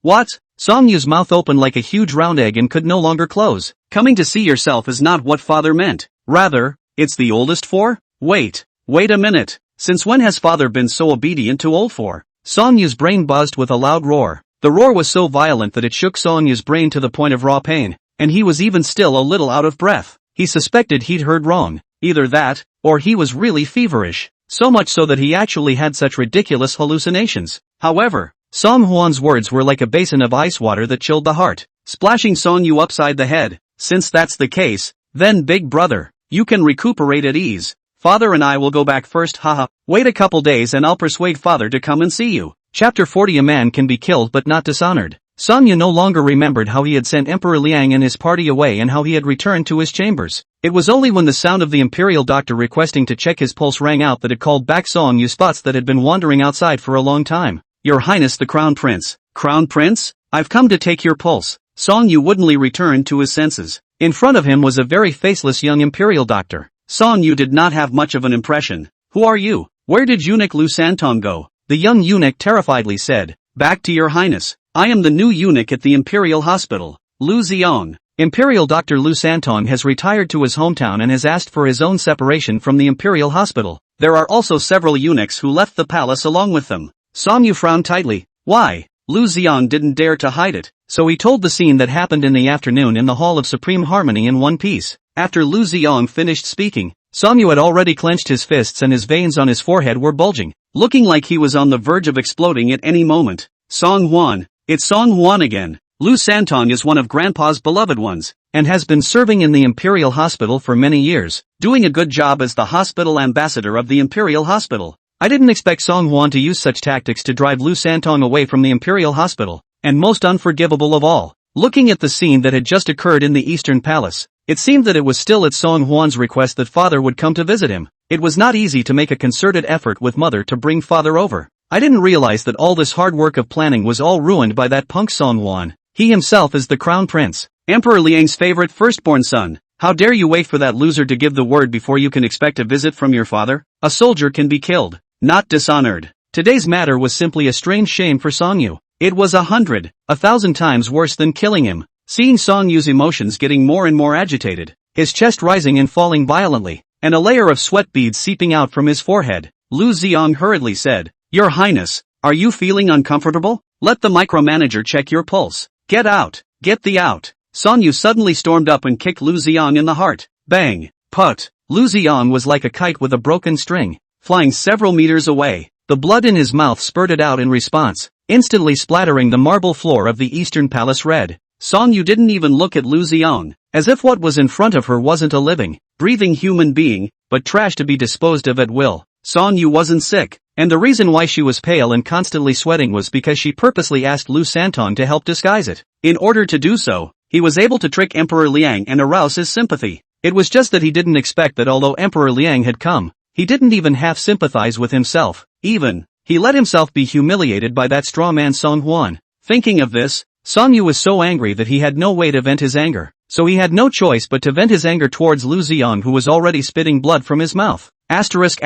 What? Song Yu's mouth opened like a huge round egg and could no longer close. Coming to see yourself is not what father meant. Rather, it's the oldest 4? Wait a minute. Since when has father been so obedient to old 4? Song Yu's brain buzzed with a loud roar. The roar was so violent that it shook Song Yu's brain to the point of raw pain, and he was even still a little out of breath. He suspected he'd heard wrong. Either that, or he was really feverish. So much so that he actually had such ridiculous hallucinations. However, Song Huan's words were like a basin of ice water that chilled the heart, splashing Song Yu upside the head. Since that's the case, then big brother, you can recuperate at ease. Father and I will go back first, haha. Wait a couple days and I'll persuade father to come and see you. Chapter 40. A man can be killed but not dishonored. Song Yu no longer remembered how he had sent Emperor Liang and his party away and how he had returned to his chambers. It was only when the sound of the imperial doctor requesting to check his pulse rang out that it called back Song Yu's thoughts that had been wandering outside for a long time. Your Highness the Crown Prince. Crown Prince? I've come to take your pulse. Song Yu woodenly returned to his senses. In front of him was a very faceless young imperial doctor. Song Yu did not have much of an impression. Who are you? Where did eunuch Lu Santong go? The young eunuch terrifiedly said. Back to your highness. I am the new eunuch at the Imperial Hospital. Lu Ziong. Imperial Dr. Lu Santong has retired to his hometown and has asked for his own separation from the Imperial Hospital. There are also several eunuchs who left the palace along with them. Song Yu frowned tightly. Why? Lu Ziong didn't dare to hide it, so he told the scene that happened in the afternoon in the Hall of Supreme Harmony in one piece. After Lu Ziong finished speaking, Song Yu had already clenched his fists and his veins on his forehead were bulging, looking like he was on the verge of exploding at any moment. Song Huan. It's Song Huan again. Lu Santong is one of Grandpa's beloved ones, and has been serving in the Imperial Hospital for many years, doing a good job as the hospital ambassador of the Imperial Hospital. I didn't expect Song Huan to use such tactics to drive Lu Santong away from the Imperial Hospital, and most unforgivable of all, looking at the scene that had just occurred in the Eastern Palace, it seemed that it was still at Song Huan's request that father would come to visit him. It was not easy to make a concerted effort with mother to bring father over. I didn't realize that all this hard work of planning was all ruined by that punk Song Huan. He himself is the Crown Prince, Emperor Liang's favorite firstborn son. How dare you wait for that loser to give the word before you can expect a visit from your father? A soldier can be killed, not dishonored. Today's matter was simply a strange shame for Song Yu. It was 1,000 times worse than killing him. Seeing Song Yu's emotions getting more and more agitated, his chest rising and falling violently, and a layer of sweat beads seeping out from his forehead, Lu Ziong hurriedly said, Your Highness, are you feeling uncomfortable? Let the micromanager check your pulse. Get out. Get thee out. Song Yu suddenly stormed up and kicked Lu Ziong in the heart. Bang. Put. Lu Ziong was like a kite with a broken string, flying several meters away. The blood in his mouth spurted out in response, instantly splattering the marble floor of the Eastern Palace red. Song Yu didn't even look at Lu Ziong, as if what was in front of her wasn't a living, breathing human being, but trash to be disposed of at will. Song Yu wasn't sick, and the reason why she was pale and constantly sweating was because she purposely asked Lu Santong to help disguise it. In order to do so, he was able to trick Emperor Liang and arouse his sympathy. It was just that he didn't expect that although Emperor Liang had come, he didn't even half sympathize with himself. He let himself be humiliated by that straw man Song Huan. Thinking of this, Song Yu was so angry that he had no way to vent his anger, so he had no choice but to vent his anger towards Lu Ziong, who was already spitting blood from his mouth. Asterisk.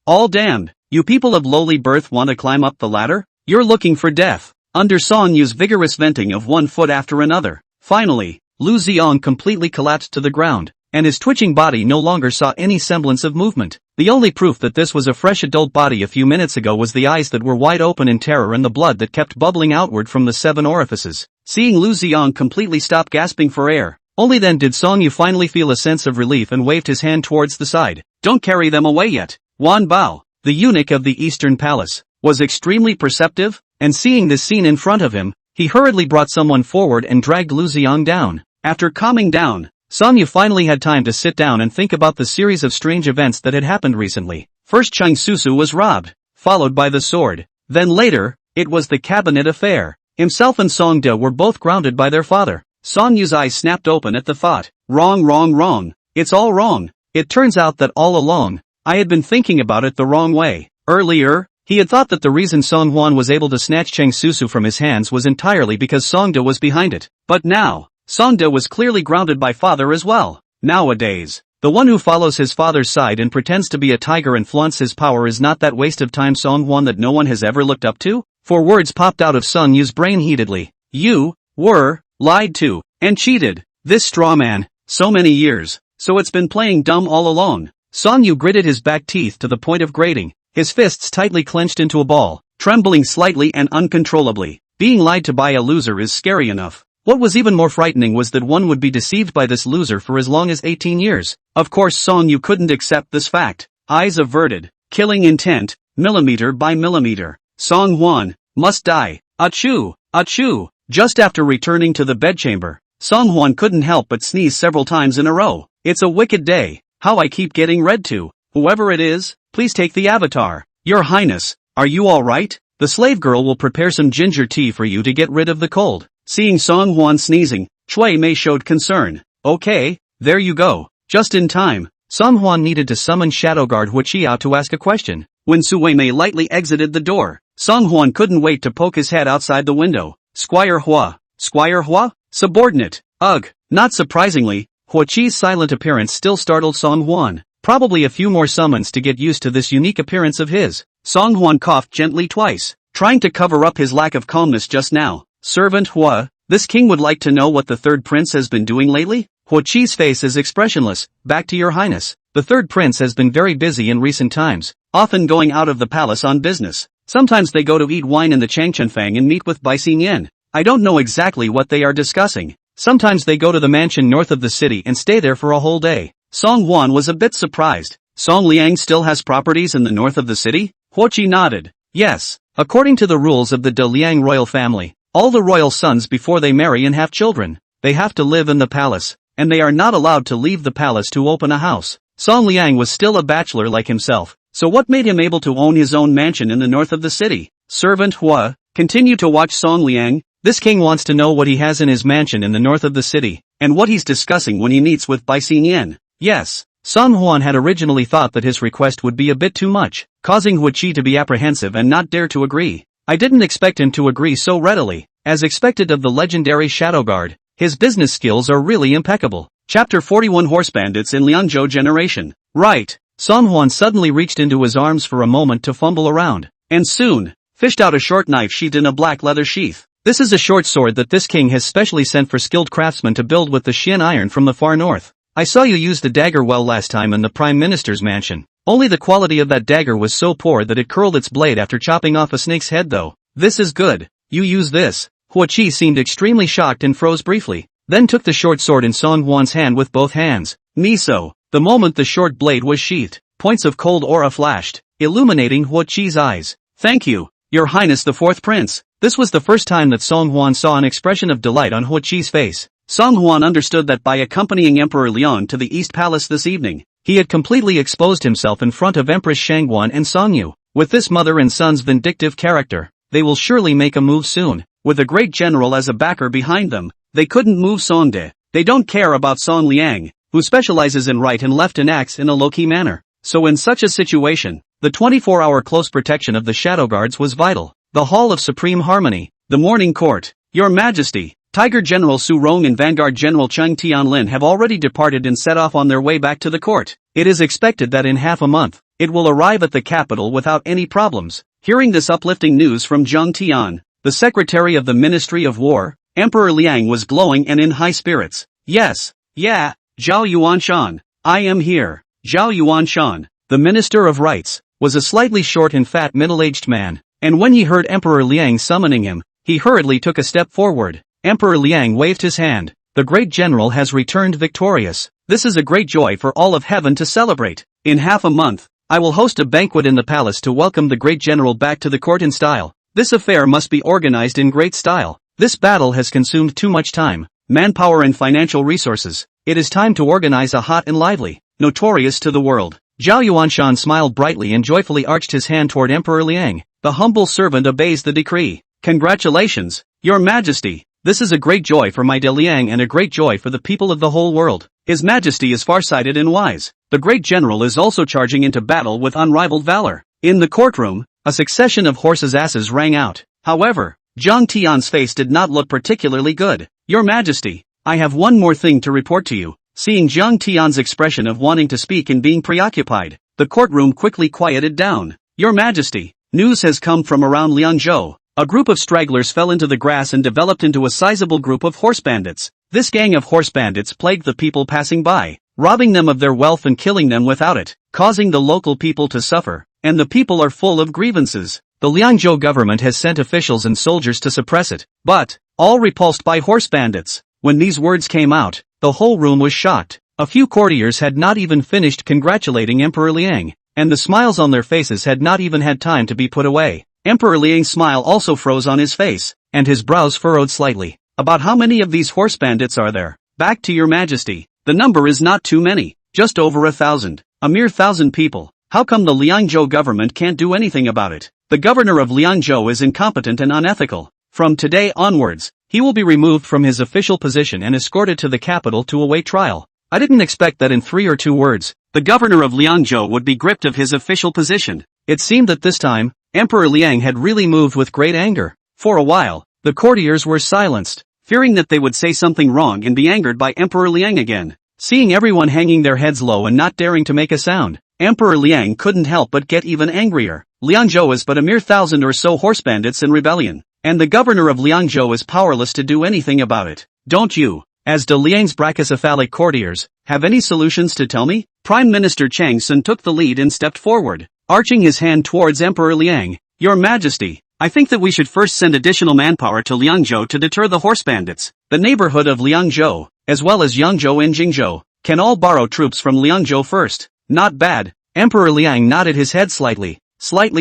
All damned. You people of lowly birth want to climb up the ladder? You're looking for death. Under Song Yu's vigorous venting of one foot after another, finally, Lu Ziong completely collapsed to the ground, and his twitching body no longer saw any semblance of movement. The only proof that this was a fresh adult body a few minutes ago was the eyes that were wide open in terror and the blood that kept bubbling outward from the 7 orifices. Seeing Lu Ziong completely stop gasping for air, only then did Song Yu finally feel a sense of relief and waved his hand towards the side. Don't carry them away yet. Wan Bao, the eunuch of the Eastern Palace, was extremely perceptive, and seeing this scene in front of him, he hurriedly brought someone forward and dragged Lu Ziong down. After calming down, Song Yu finally had time to sit down and think about the series of strange events that had happened recently. First Chang Susu was robbed, followed by the sword. Then later, it was the cabinet affair. Himself and Song De were both grounded by their father. Song Yu's eyes snapped open at the thought. Wrong. It's all wrong. It turns out that all along, I had been thinking about it the wrong way. Earlier, he had thought that the reason Song Hwan was able to snatch Chang Susu from his hands was entirely because Song De was behind it. But now, Song De was clearly grounded by father as well. Nowadays, the one who follows his father's side and pretends to be a tiger and flaunts his power is not that waste of time Song Hwan that no one has ever looked up to? 4 words popped out of Song Yu's brain heatedly. You were lied to and cheated. This straw man, so many years. So it's been playing dumb all along. Song Yu gritted his back teeth to the point of grating, his fists tightly clenched into a ball, trembling slightly and uncontrollably. Being lied to by a loser is scary enough. What was even more frightening was that one would be deceived by this loser for as long as 18 years. Of course Song Yu couldn't accept this fact. Eyes averted, killing intent, millimeter by millimeter. Song Hwan must die. Achoo, achoo. Just after returning to the bedchamber, Song Hwan couldn't help but sneeze several times in a row. It's a wicked day. How I keep getting read to. Whoever it is, please take the avatar. Your Highness, are you alright? The slave girl will prepare some ginger tea for you to get rid of the cold. Seeing Song Hwan sneezing, Chui Mei showed concern. Okay, there you go. Just in time. Song Hwan needed to summon Shadow Guard Hua Chiao to ask a question. When Su Wei Mei lightly exited the door, Song Hwan couldn't wait to poke his head outside the window. Squire Hua. Squire Hua? Subordinate. Ugh. Not surprisingly, Hua Chi's silent appearance still startled Song Hwan. Probably a few more summons to get used to this unique appearance of his. Song Hwan coughed gently twice, trying to cover up his lack of calmness just now. Servant Hua, this king would like to know what the third prince has been doing lately? Hua Chi's face is expressionless. Back to your highness. The third prince has been very busy in recent times, often going out of the palace on business. Sometimes they go to eat wine in the Changchunfang and meet with Bai Xinyan. I don't know exactly what they are discussing. Sometimes they go to the mansion north of the city and stay there for a whole day. Song Hwan was a bit surprised. Song Liang still has properties in the north of the city? Hua Chi nodded. Yes. According to the rules of the De Liang royal family, all the royal sons before they marry and have children, they have to live in the palace, and they are not allowed to leave the palace to open a house. Song Liang was still a bachelor like himself, so what made him able to own his own mansion in the north of the city? Servant Hua, continue to watch Song Liang. This king wants to know what he has in his mansion in the north of the city, and what he's discussing when he meets with Bai Xinyan. Yes. Song Hwan had originally thought that his request would be a bit too much, causing Hua Chi to be apprehensive and not dare to agree. I didn't expect him to agree so readily. As expected of the legendary Shadow Guard, his business skills are really impeccable. Chapter 41 Horse Bandits in Liangzhou Generation. Right. Song Hwan suddenly reached into his arms for a moment to fumble around, and soon, fished out a short knife sheathed in a black leather sheath. This is a short sword that this king has specially sent for skilled craftsmen to build with the Xian iron from the far north. I saw you use the dagger well last time in the Prime Minister's mansion. Only the quality of that dagger was so poor that it curled its blade after chopping off a snake's head though. This is good. You use this. Hua Chi seemed extremely shocked and froze briefly, then took the short sword in Song Hwan's hand with both hands. Miso. The moment the short blade was sheathed, points of cold aura flashed, illuminating Hua Chi's eyes. Thank you, Your Highness the Fourth Prince. This was the first time that Song Hwan saw an expression of delight on Hua Chi's face. Song Hwan understood that by accompanying Emperor Liang to the East Palace this evening, he had completely exposed himself in front of Empress Shangguan and Song Yu. With this mother and son's vindictive character, they will surely make a move soon. With a great general as a backer behind them, they couldn't move Song De. They don't care about Song Liang, who specializes in right and left and acts in a low-key manner. So in such a situation, the 24-hour close protection of the Shadow Guards was vital. The Hall of Supreme Harmony. The Morning Court. Your Majesty, Tiger General Su Rong and Vanguard General Cheng Tianlin have already departed and set off on their way back to the court. It is expected that in half a month, it will arrive at the capital without any problems. Hearing this uplifting news from Zhang Tian, the Secretary of the Ministry of War, Emperor Liang was glowing and in high spirits. Yes, yeah, Zhao Yuanshan, I am here. Zhao Yuanshan, the Minister of Rights, was a slightly short and fat middle-aged man, and when he heard Emperor Liang summoning him, he hurriedly took a step forward. Emperor Liang waved his hand. The great general has returned victorious. This is a great joy for all of heaven to celebrate. In half a month, I will host a banquet in the palace to welcome the great general back to the court in style. This affair must be organized in great style. This battle has consumed too much time, manpower and financial resources. It is time to organize a hot and lively, notorious to the world, Zhao Yuanshan smiled brightly and joyfully arched his hand toward Emperor Liang. The humble servant obeys the decree. Congratulations, Your Majesty. This is a great joy for my de Liang and a great joy for the people of the whole world. His Majesty is farsighted and wise. The great general is also charging into battle with unrivaled valor. In the courtroom, a succession of horses' asses rang out. However, Zhang Tian's face did not look particularly good. Your Majesty, I have one more thing to report to you. Seeing Zhang Tian's expression of wanting to speak and being preoccupied, the courtroom quickly quieted down. Your Majesty, news has come from around Liangzhou. A group of stragglers fell into the grass and developed into a sizable group of horse bandits. This gang of horse bandits plagued the people passing by, robbing them of their wealth and killing them without it, causing the local people to suffer, and the people are full of grievances. The Liangzhou government has sent officials and soldiers to suppress it, but, all repulsed by horse bandits. When these words came out, the whole room was shocked. A few courtiers had not even finished congratulating Emperor Liang, and the smiles on their faces had not even had time to be put away. Emperor Liang's smile also froze on his face, and his brows furrowed slightly. About how many of these horse bandits are there? Back to Your Majesty. The number is not too many, just over 1,000. A mere 1,000 people. How come the Liangzhou government can't do anything about it? The governor of Liangzhou is incompetent and unethical. From today onwards, he will be removed from his official position and escorted to the capital to await trial. I didn't expect that in 3 or 2 words, the governor of Liangzhou would be gripped of his official position. It seemed that this time, Emperor Liang had really moved with great anger. For a while, the courtiers were silenced, fearing that they would say something wrong and be angered by Emperor Liang again. Seeing everyone hanging their heads low and not daring to make a sound, Emperor Liang couldn't help but get even angrier. Liangzhou is but a mere 1,000 or so horse bandits in rebellion, and the governor of Liangzhou is powerless to do anything about it. Don't you, as de Liang's brachycephalic courtiers, have any solutions to tell me? Prime Minister Chang Sun took the lead and stepped forward, arching his hand towards Emperor Liang. Your Majesty, I think that we should first send additional manpower to Liangzhou to deter the horse bandits. The neighborhood of Liangzhou, as well as Yangzhou and Jingzhou, can all borrow troops from Liangzhou first. Not bad. Emperor Liang nodded his head slightly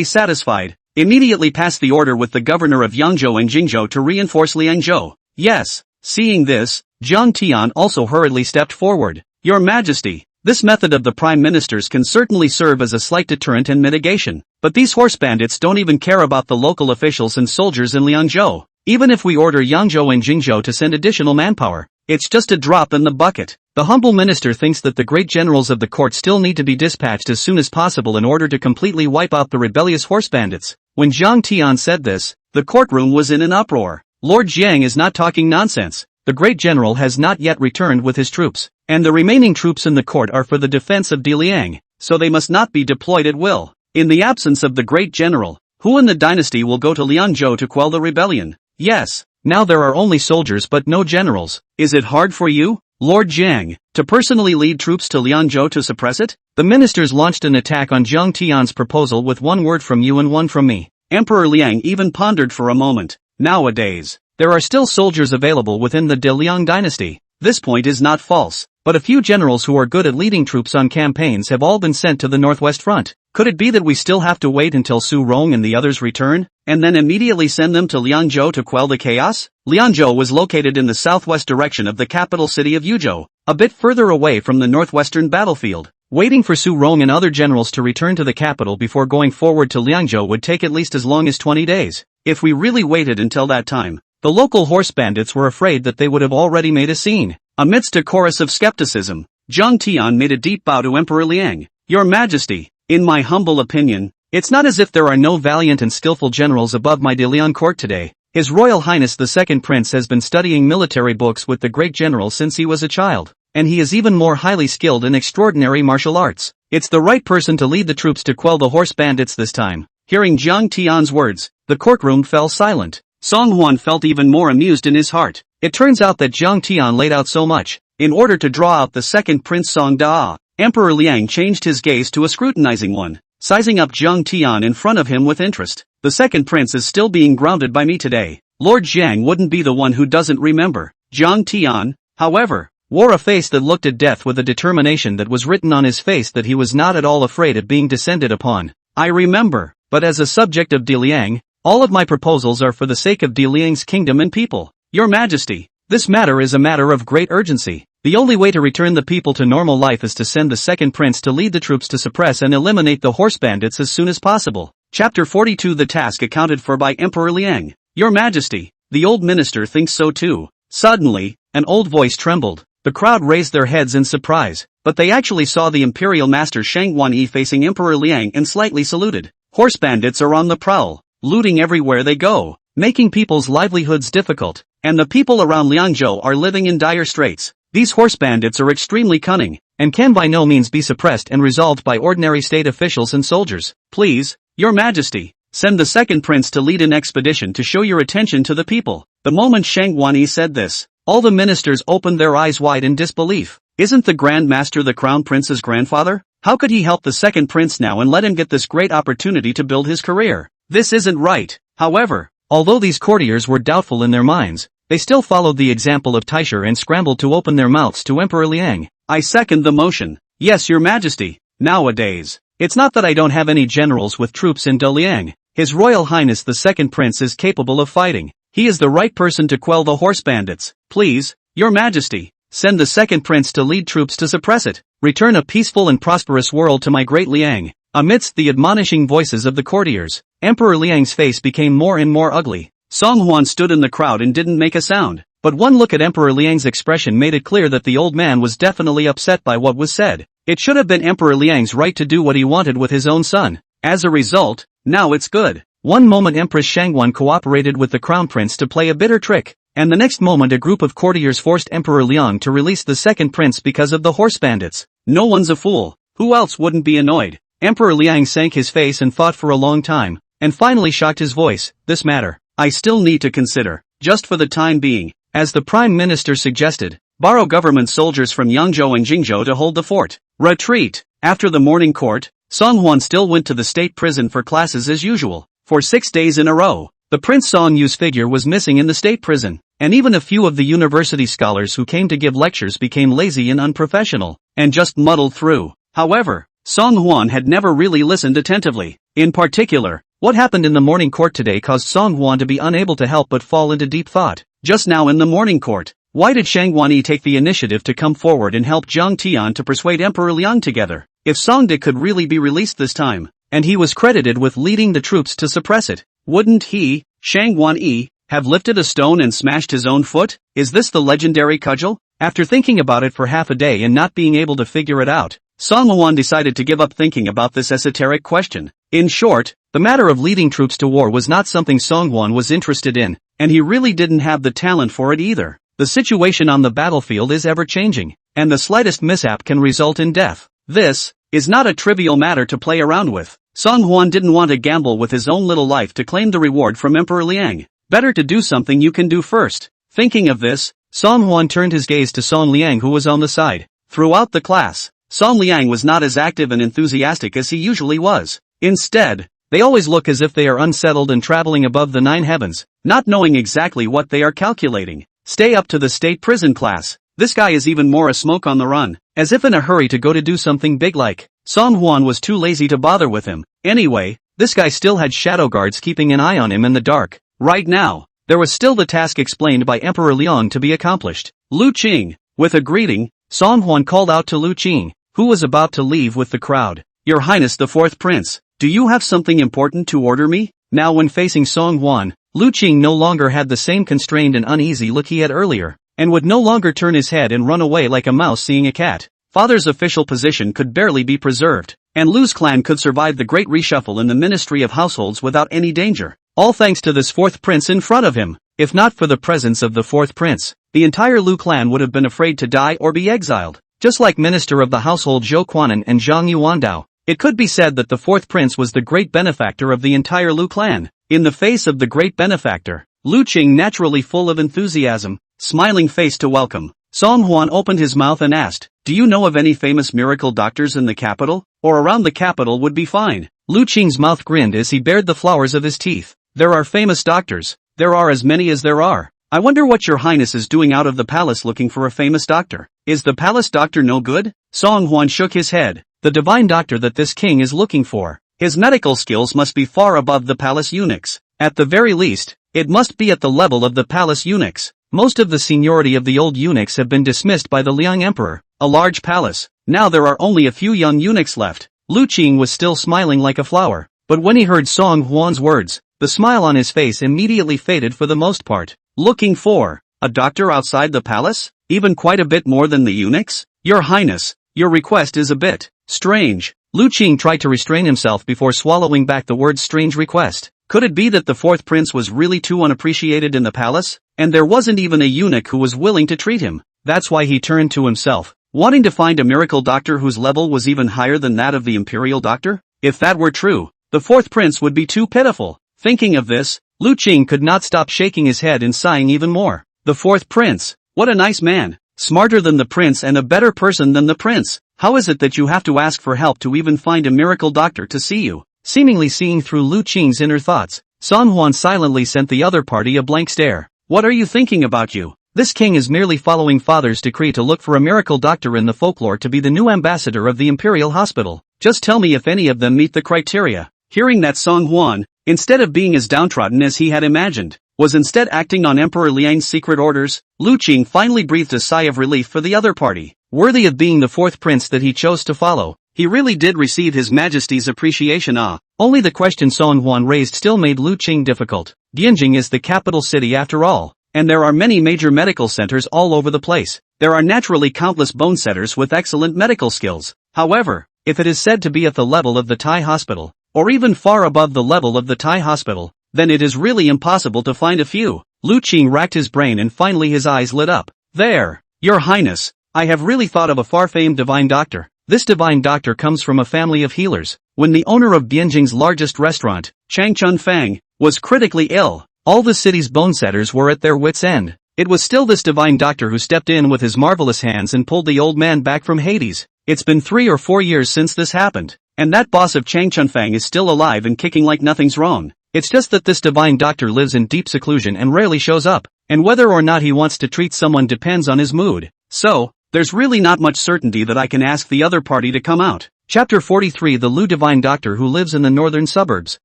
satisfied, immediately passed the order with the governor of Yangzhou and Jingzhou to reinforce Liangzhou. Yes. Seeing this, Zhang Tian also hurriedly stepped forward. Your Majesty, this method of the prime ministers can certainly serve as a slight deterrent and mitigation, but these horse bandits don't even care about the local officials and soldiers in Liangzhou. Even if we order Yangzhou and Jingzhou to send additional manpower, it's just a drop in the bucket. The humble minister thinks that the great generals of the court still need to be dispatched as soon as possible in order to completely wipe out the rebellious horse bandits. When Zhang Tian said this, the courtroom was in an uproar. Lord Jiang is not talking nonsense. The great general has not yet returned with his troops, and the remaining troops in the court are for the defense of De Liang, so they must not be deployed at will. In the absence of the great general, who in the dynasty will go to Liangzhou to quell the rebellion? Yes, now there are only soldiers but no generals. Is it hard for you, Lord Jiang, to personally lead troops to Liangzhou to suppress it? The ministers launched an attack on Zhang Tian's proposal with one word from you and one from me. Emperor Liang even pondered for a moment. Nowadays, there are still soldiers available within the De Liang dynasty. This point is not false, but a few generals who are good at leading troops on campaigns have all been sent to the northwest front. Could it be that we still have to wait until Su Rong and the others return, and then immediately send them to Liangzhou to quell the chaos? Liangzhou was located in the southwest direction of the capital city of Yuzhou, a bit further away from the northwestern battlefield. Waiting for Su Rong and other generals to return to the capital before going forward to Liangzhou would take at least as long as 20 days. If we really waited until that time, the local horse bandits were afraid that they would have already made a scene. Amidst a chorus of skepticism, Zhang Tian made a deep bow to Emperor Liang. Your Majesty, in my humble opinion, it's not as if there are no valiant and skillful generals above my De Liang court today. His Royal Highness the Second Prince has been studying military books with the great general since he was a child, and he is even more highly skilled in extraordinary martial arts. It's the right person to lead the troops to quell the horse bandits this time. Hearing Zhang Tian's words, the courtroom fell silent. Song Huan felt even more amused in his heart. It turns out that Zhang Tian laid out so much. In order to draw out the second Prince Song Da, Emperor Liang changed his gaze to a scrutinizing one, sizing up Zhang Tian in front of him with interest. The second prince is still being grounded by me today. Lord Jiang wouldn't be the one who doesn't remember. Zhang Tian, however, wore a face that looked at death with a determination that was written on his face that he was not at all afraid of being descended upon. I remember, but as a subject of De Liang, all of my proposals are for the sake of De Liang's kingdom and people. Your Majesty, this matter is a matter of great urgency. The only way to return the people to normal life is to send the second prince to lead the troops to suppress and eliminate the horse bandits as soon as possible. Chapter 42. The task accounted for by Emperor Liang. Your Majesty, the old minister thinks so too. Suddenly, an old voice trembled. The crowd raised their heads in surprise, but they actually saw the imperial master Shang Wanyi facing Emperor Liang and slightly saluted. Horse bandits are on the prowl, looting everywhere they go, making people's livelihoods difficult, and the people around Liangzhou are living in dire straits. These horse bandits are extremely cunning, and can by no means be suppressed and resolved by ordinary state officials and soldiers. Please, Your Majesty, send the second prince to lead an expedition to show your attention to the people. The moment Shang Wanyi said this, all the ministers opened their eyes wide in disbelief. Isn't the Grand Master the Crown Prince's grandfather? How could he help the second prince now and let him get this great opportunity to build his career? This isn't right. However, although these courtiers were doubtful in their minds, they still followed the example of Taisher and scrambled to open their mouths to Emperor Liang. I second the motion. Yes, Your Majesty. Nowadays, it's not that I don't have any generals with troops in Daliang. His Royal Highness the second prince is capable of fighting. He is the right person to quell the horse bandits. Please, Your Majesty, send the second prince to lead troops to suppress it. Return a peaceful and prosperous world to my great Liang. Amidst the admonishing voices of the courtiers, Emperor Liang's face became more and more ugly. Song Huan stood in the crowd and didn't make a sound, but one look at Emperor Liang's expression made it clear that the old man was definitely upset by what was said. It should have been Emperor Liang's right to do what he wanted with his own son. As a result, now it's good. One moment Empress Shangwan cooperated with the crown prince to play a bitter trick, and the next moment a group of courtiers forced Emperor Liang to release the second prince because of the horse bandits. No one's a fool. Who else wouldn't be annoyed? Emperor Liang sank his face and thought for a long time, and finally shocked his voice. This matter, I still need to consider, just for the time being. As the Prime Minister suggested, borrow government soldiers from Yangzhou and Jingzhou to hold the fort. Retreat. After the morning court, Song Huan still went to the state prison for classes as usual. For 6 days in a row, the Prince Song Yu's figure was missing in the state prison, and even a few of the university scholars who came to give lectures became lazy and unprofessional, and just muddled through. However, Song Huan had never really listened attentively. In particular, what happened in the morning court today caused Song Huan to be unable to help but fall into deep thought. Just now in the morning court, why did Shang Wanyi take the initiative to come forward and help Zhang Tian to persuade Emperor Liang together? If Songde could really be released this time, and he was credited with leading the troops to suppress it, wouldn't he, Shang Wanyi, have lifted a stone and smashed his own foot? Is this the legendary cudgel? After thinking about it for half a day and not being able to figure it out, Song Huan decided to give up thinking about this esoteric question. In short, the matter of leading troops to war was not something Song Huan was interested in, and he really didn't have the talent for it either. The situation on the battlefield is ever-changing, and the slightest mishap can result in death. This is not a trivial matter to play around with. Song Huan didn't want to gamble with his own little life to claim the reward from Emperor Liang. Better to do something you can do first. Thinking of this, Song Huan turned his gaze to Song Liang, who was on the side. Throughout the class, Song Liang was not as active and enthusiastic as he usually was. Instead, they always look as if they are unsettled and traveling above the 9 heavens, not knowing exactly what they are calculating. Stay up to the state prison class. This guy is even more a smoke on the run, as if in a hurry to go to do something big like. Song Huan was too lazy to bother with him. Anyway, this guy still had shadow guards keeping an eye on him in the dark. Right now, there was still the task explained by Emperor Liang to be accomplished. Lu Qing. With a greeting, Song Huan called out to Lu Qing, who was about to leave with the crowd. Your Highness the Fourth Prince, do you have something important to order me? Now when facing Song Huan, Lu Qing no longer had the same constrained and uneasy look he had earlier, and would no longer turn his head and run away like a mouse seeing a cat. Father's official position could barely be preserved, and Lu's clan could survive the great reshuffle in the Ministry of Households without any danger. All thanks to this fourth prince in front of him. If not for the presence of the fourth prince, the entire Lu clan would have been afraid to die or be exiled. Just like Minister of the Household Zhou Quanan and Zhang Yuandao, it could be said that the fourth prince was the great benefactor of the entire Lu clan. In the face of the great benefactor, Lu Qing, naturally full of enthusiasm, smiling face to welcome, Song Huan opened his mouth and asked, do you know of any famous miracle doctors in the capital, or around the capital would be fine? Lu Qing's mouth grinned as he bared the flowers of his teeth. There are famous doctors. There are as many as there are. I wonder what your highness is doing out of the palace looking for a famous doctor. Is the palace doctor no good? Song Huan shook his head. The divine doctor that this king is looking for. His medical skills must be far above the palace eunuchs. At the very least, it must be at the level of the palace eunuchs. Most of the seniority of the old eunuchs have been dismissed by the Liang Emperor. A large palace. Now there are only a few young eunuchs left. Lu Qing was still smiling like a flower. But when he heard Song Huan's words, the smile on his face immediately faded for the most part. Looking for a doctor outside the palace? Even quite a bit more than the eunuchs? Your Highness, your request is a bit strange. Lu Qing tried to restrain himself before swallowing back the words strange request. Could it be that the fourth prince was really too unappreciated in the palace? And there wasn't even a eunuch who was willing to treat him. That's why he turned to himself, wanting to find a miracle doctor whose level was even higher than that of the imperial doctor? If that were true, the fourth prince would be too pitiful. Thinking of this, Lu Qing could not stop shaking his head and sighing even more. The fourth prince. What a nice man. Smarter than the prince and a better person than the prince. How is it that you have to ask for help to even find a miracle doctor to see you? Seemingly seeing through Lu Qing's inner thoughts, Song Huan silently sent the other party a blank stare. What are you thinking about you? This king is merely following father's decree to look for a miracle doctor in the folklore to be the new ambassador of the imperial hospital. Just tell me if any of them meet the criteria. Hearing that, Song Huan, instead of being as downtrodden as he had imagined, was instead acting on Emperor Liang's secret orders. Lu Qing finally breathed a sigh of relief for the other party. Worthy of being the fourth prince that he chose to follow, he really did receive His Majesty's appreciation. Only the question Song Huan raised still made Lu Qing difficult. Dianjing is the capital city after all, and there are many major medical centers all over the place. There are naturally countless bone setters with excellent medical skills. However, if it is said to be at the level of the Thai hospital, or even far above the level of the Thai hospital, then it is really impossible to find a few. Lu Qing racked his brain and finally his eyes lit up. There, Your Highness, I have really thought of a far-famed divine doctor. This divine doctor comes from a family of healers. When the owner of Bianjing's largest restaurant, Chang Chun Fang, was critically ill, all the city's bone setters were at their wits' end. It was still this divine doctor who stepped in with his marvelous hands and pulled the old man back from Hades. It's been 3 or 4 years since this happened, and that boss of Chang Chun Fang is still alive and kicking like nothing's wrong. It's just that this divine doctor lives in deep seclusion and rarely shows up, and whether or not he wants to treat someone depends on his mood. So, there's really not much certainty that I can ask the other party to come out. Chapter 43. The Lu divine doctor who lives in the northern suburbs.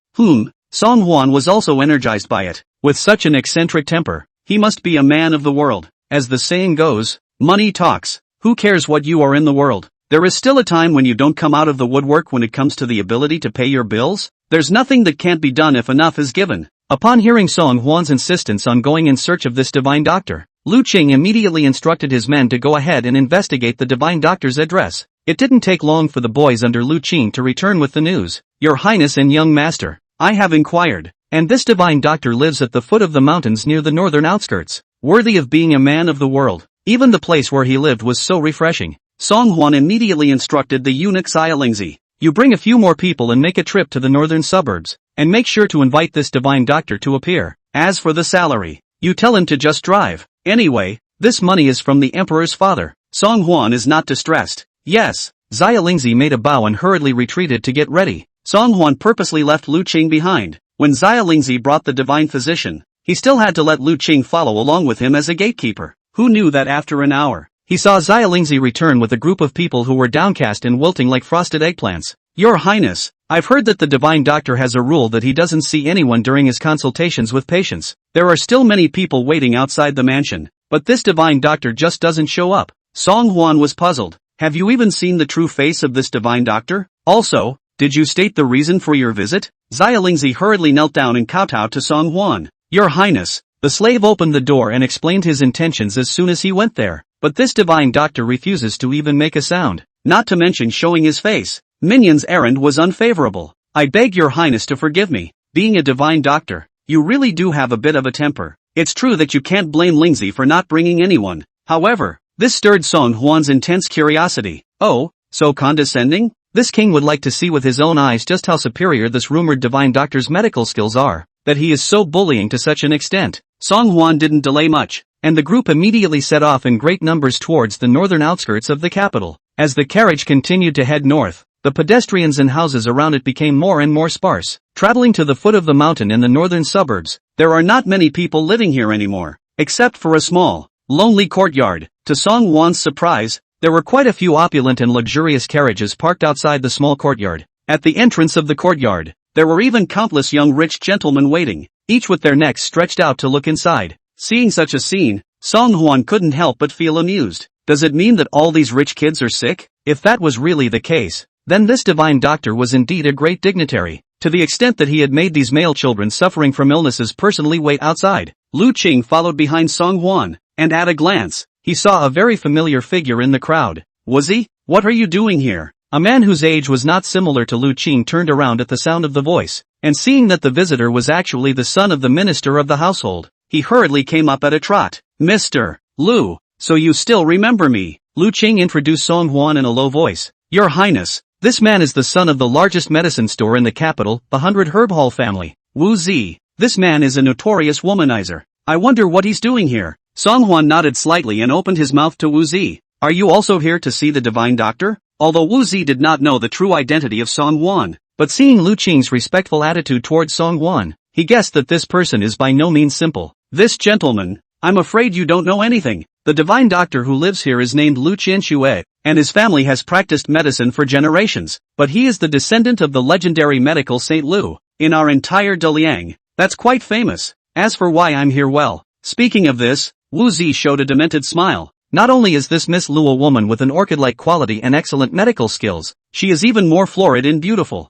Song Huan was also energized by it. With such an eccentric temper, he must be a man of the world. As the saying goes, money talks. Who cares what you are in the world? There is still a time when you don't come out of the woodwork when it comes to the ability to pay your bills. There's nothing that can't be done if enough is given. Upon hearing Song Huan's insistence on going in search of this divine doctor, Lu Qing immediately instructed his men to go ahead and investigate the divine doctor's address. It didn't take long for the boys under Lu Qing to return with the news. Your Highness and young master, I have inquired, and this divine doctor lives at the foot of the mountains near the northern outskirts. Worthy of being a man of the world. Even the place where he lived was so refreshing. Song Huan immediately instructed the eunuch Xiaolingzi, you bring a few more people and make a trip to the northern suburbs, and make sure to invite this divine doctor to appear. As for the salary, you tell him to just drive. Anyway, this money is from the emperor's father. Song Huan is not distressed. Yes. Xiaolingzi made a bow and hurriedly retreated to get ready. Song Huan purposely left Lu Qing behind. When Xiaolingzi brought the divine physician, he still had to let Lu Qing follow along with him as a gatekeeper. Who knew that after an hour, he saw Xiaolingzi return with a group of people who were downcast and wilting like frosted eggplants. Your Highness, I've heard that the divine doctor has a rule that he doesn't see anyone during his consultations with patients. There are still many people waiting outside the mansion, but this divine doctor just doesn't show up. Song Huan was puzzled. Have you even seen the true face of this divine doctor? Also, did you state the reason for your visit? Xiaolingzi hurriedly knelt down and kowtowed to Song Huan. Your Highness, the slave opened the door and explained his intentions as soon as he went there. But this divine doctor refuses to even make a sound, not to mention showing his face. Minion's errand was unfavorable. I beg your Highness to forgive me. Being a divine doctor, you really do have a bit of a temper. It's true that you can't blame Lingzi for not bringing anyone. However, this stirred Song Huan's intense curiosity. Oh, so condescending? This king would like to see with his own eyes just how superior this rumored divine doctor's medical skills are, that he is so bullying to such an extent. Song Huan didn't delay much, and the group immediately set off in great numbers towards the northern outskirts of the capital. As the carriage continued to head north, the pedestrians and houses around it became more and more sparse. Traveling to the foot of the mountain in the northern suburbs, there are not many people living here anymore, except for a small, lonely courtyard. To Song Huan's surprise, there were quite a few opulent and luxurious carriages parked outside the small courtyard. At the entrance of the courtyard, there were even countless young rich gentlemen waiting, each with their necks stretched out to look inside. Seeing such a scene, Song Hwan couldn't help but feel amused. Does it mean that all these rich kids are sick? If that was really the case, then this divine doctor was indeed a great dignitary, to the extent that he had made these male children suffering from illnesses personally wait outside. Lu Qing followed behind Song Hwan, and at a glance, he saw a very familiar figure in the crowd. Was he? What are you doing here? A man whose age was not similar to Lu Qing turned around at the sound of the voice, and seeing that the visitor was actually the son of the minister of the household, he hurriedly came up at a trot. Mr. Lu, so you still remember me? Lu Qing introduced Song Hwan in a low voice. Your Highness, this man is the son of the largest medicine store in the capital, the 100 Herb Hall family. Wu Zi, this man is a notorious womanizer. I wonder what he's doing here. Song Hwan nodded slightly and opened his mouth to Wu Zi. Are you also here to see the divine doctor? Although Wu Zi did not know the true identity of Song Hwan, but seeing Lu Qing's respectful attitude towards Song Hwan, he guessed that this person is by no means simple. This gentleman, I'm afraid you don't know anything. The divine doctor who lives here is named Lu Qianxue, and his family has practiced medicine for generations, but he is the descendant of the legendary medical Saint Lu, in our entire Daliang. That's quite famous. As for why I'm here, well, speaking of this, Wu Zi showed a demented smile. Not only is this Miss Lu a woman with an orchid-like quality and excellent medical skills, she is even more florid and beautiful.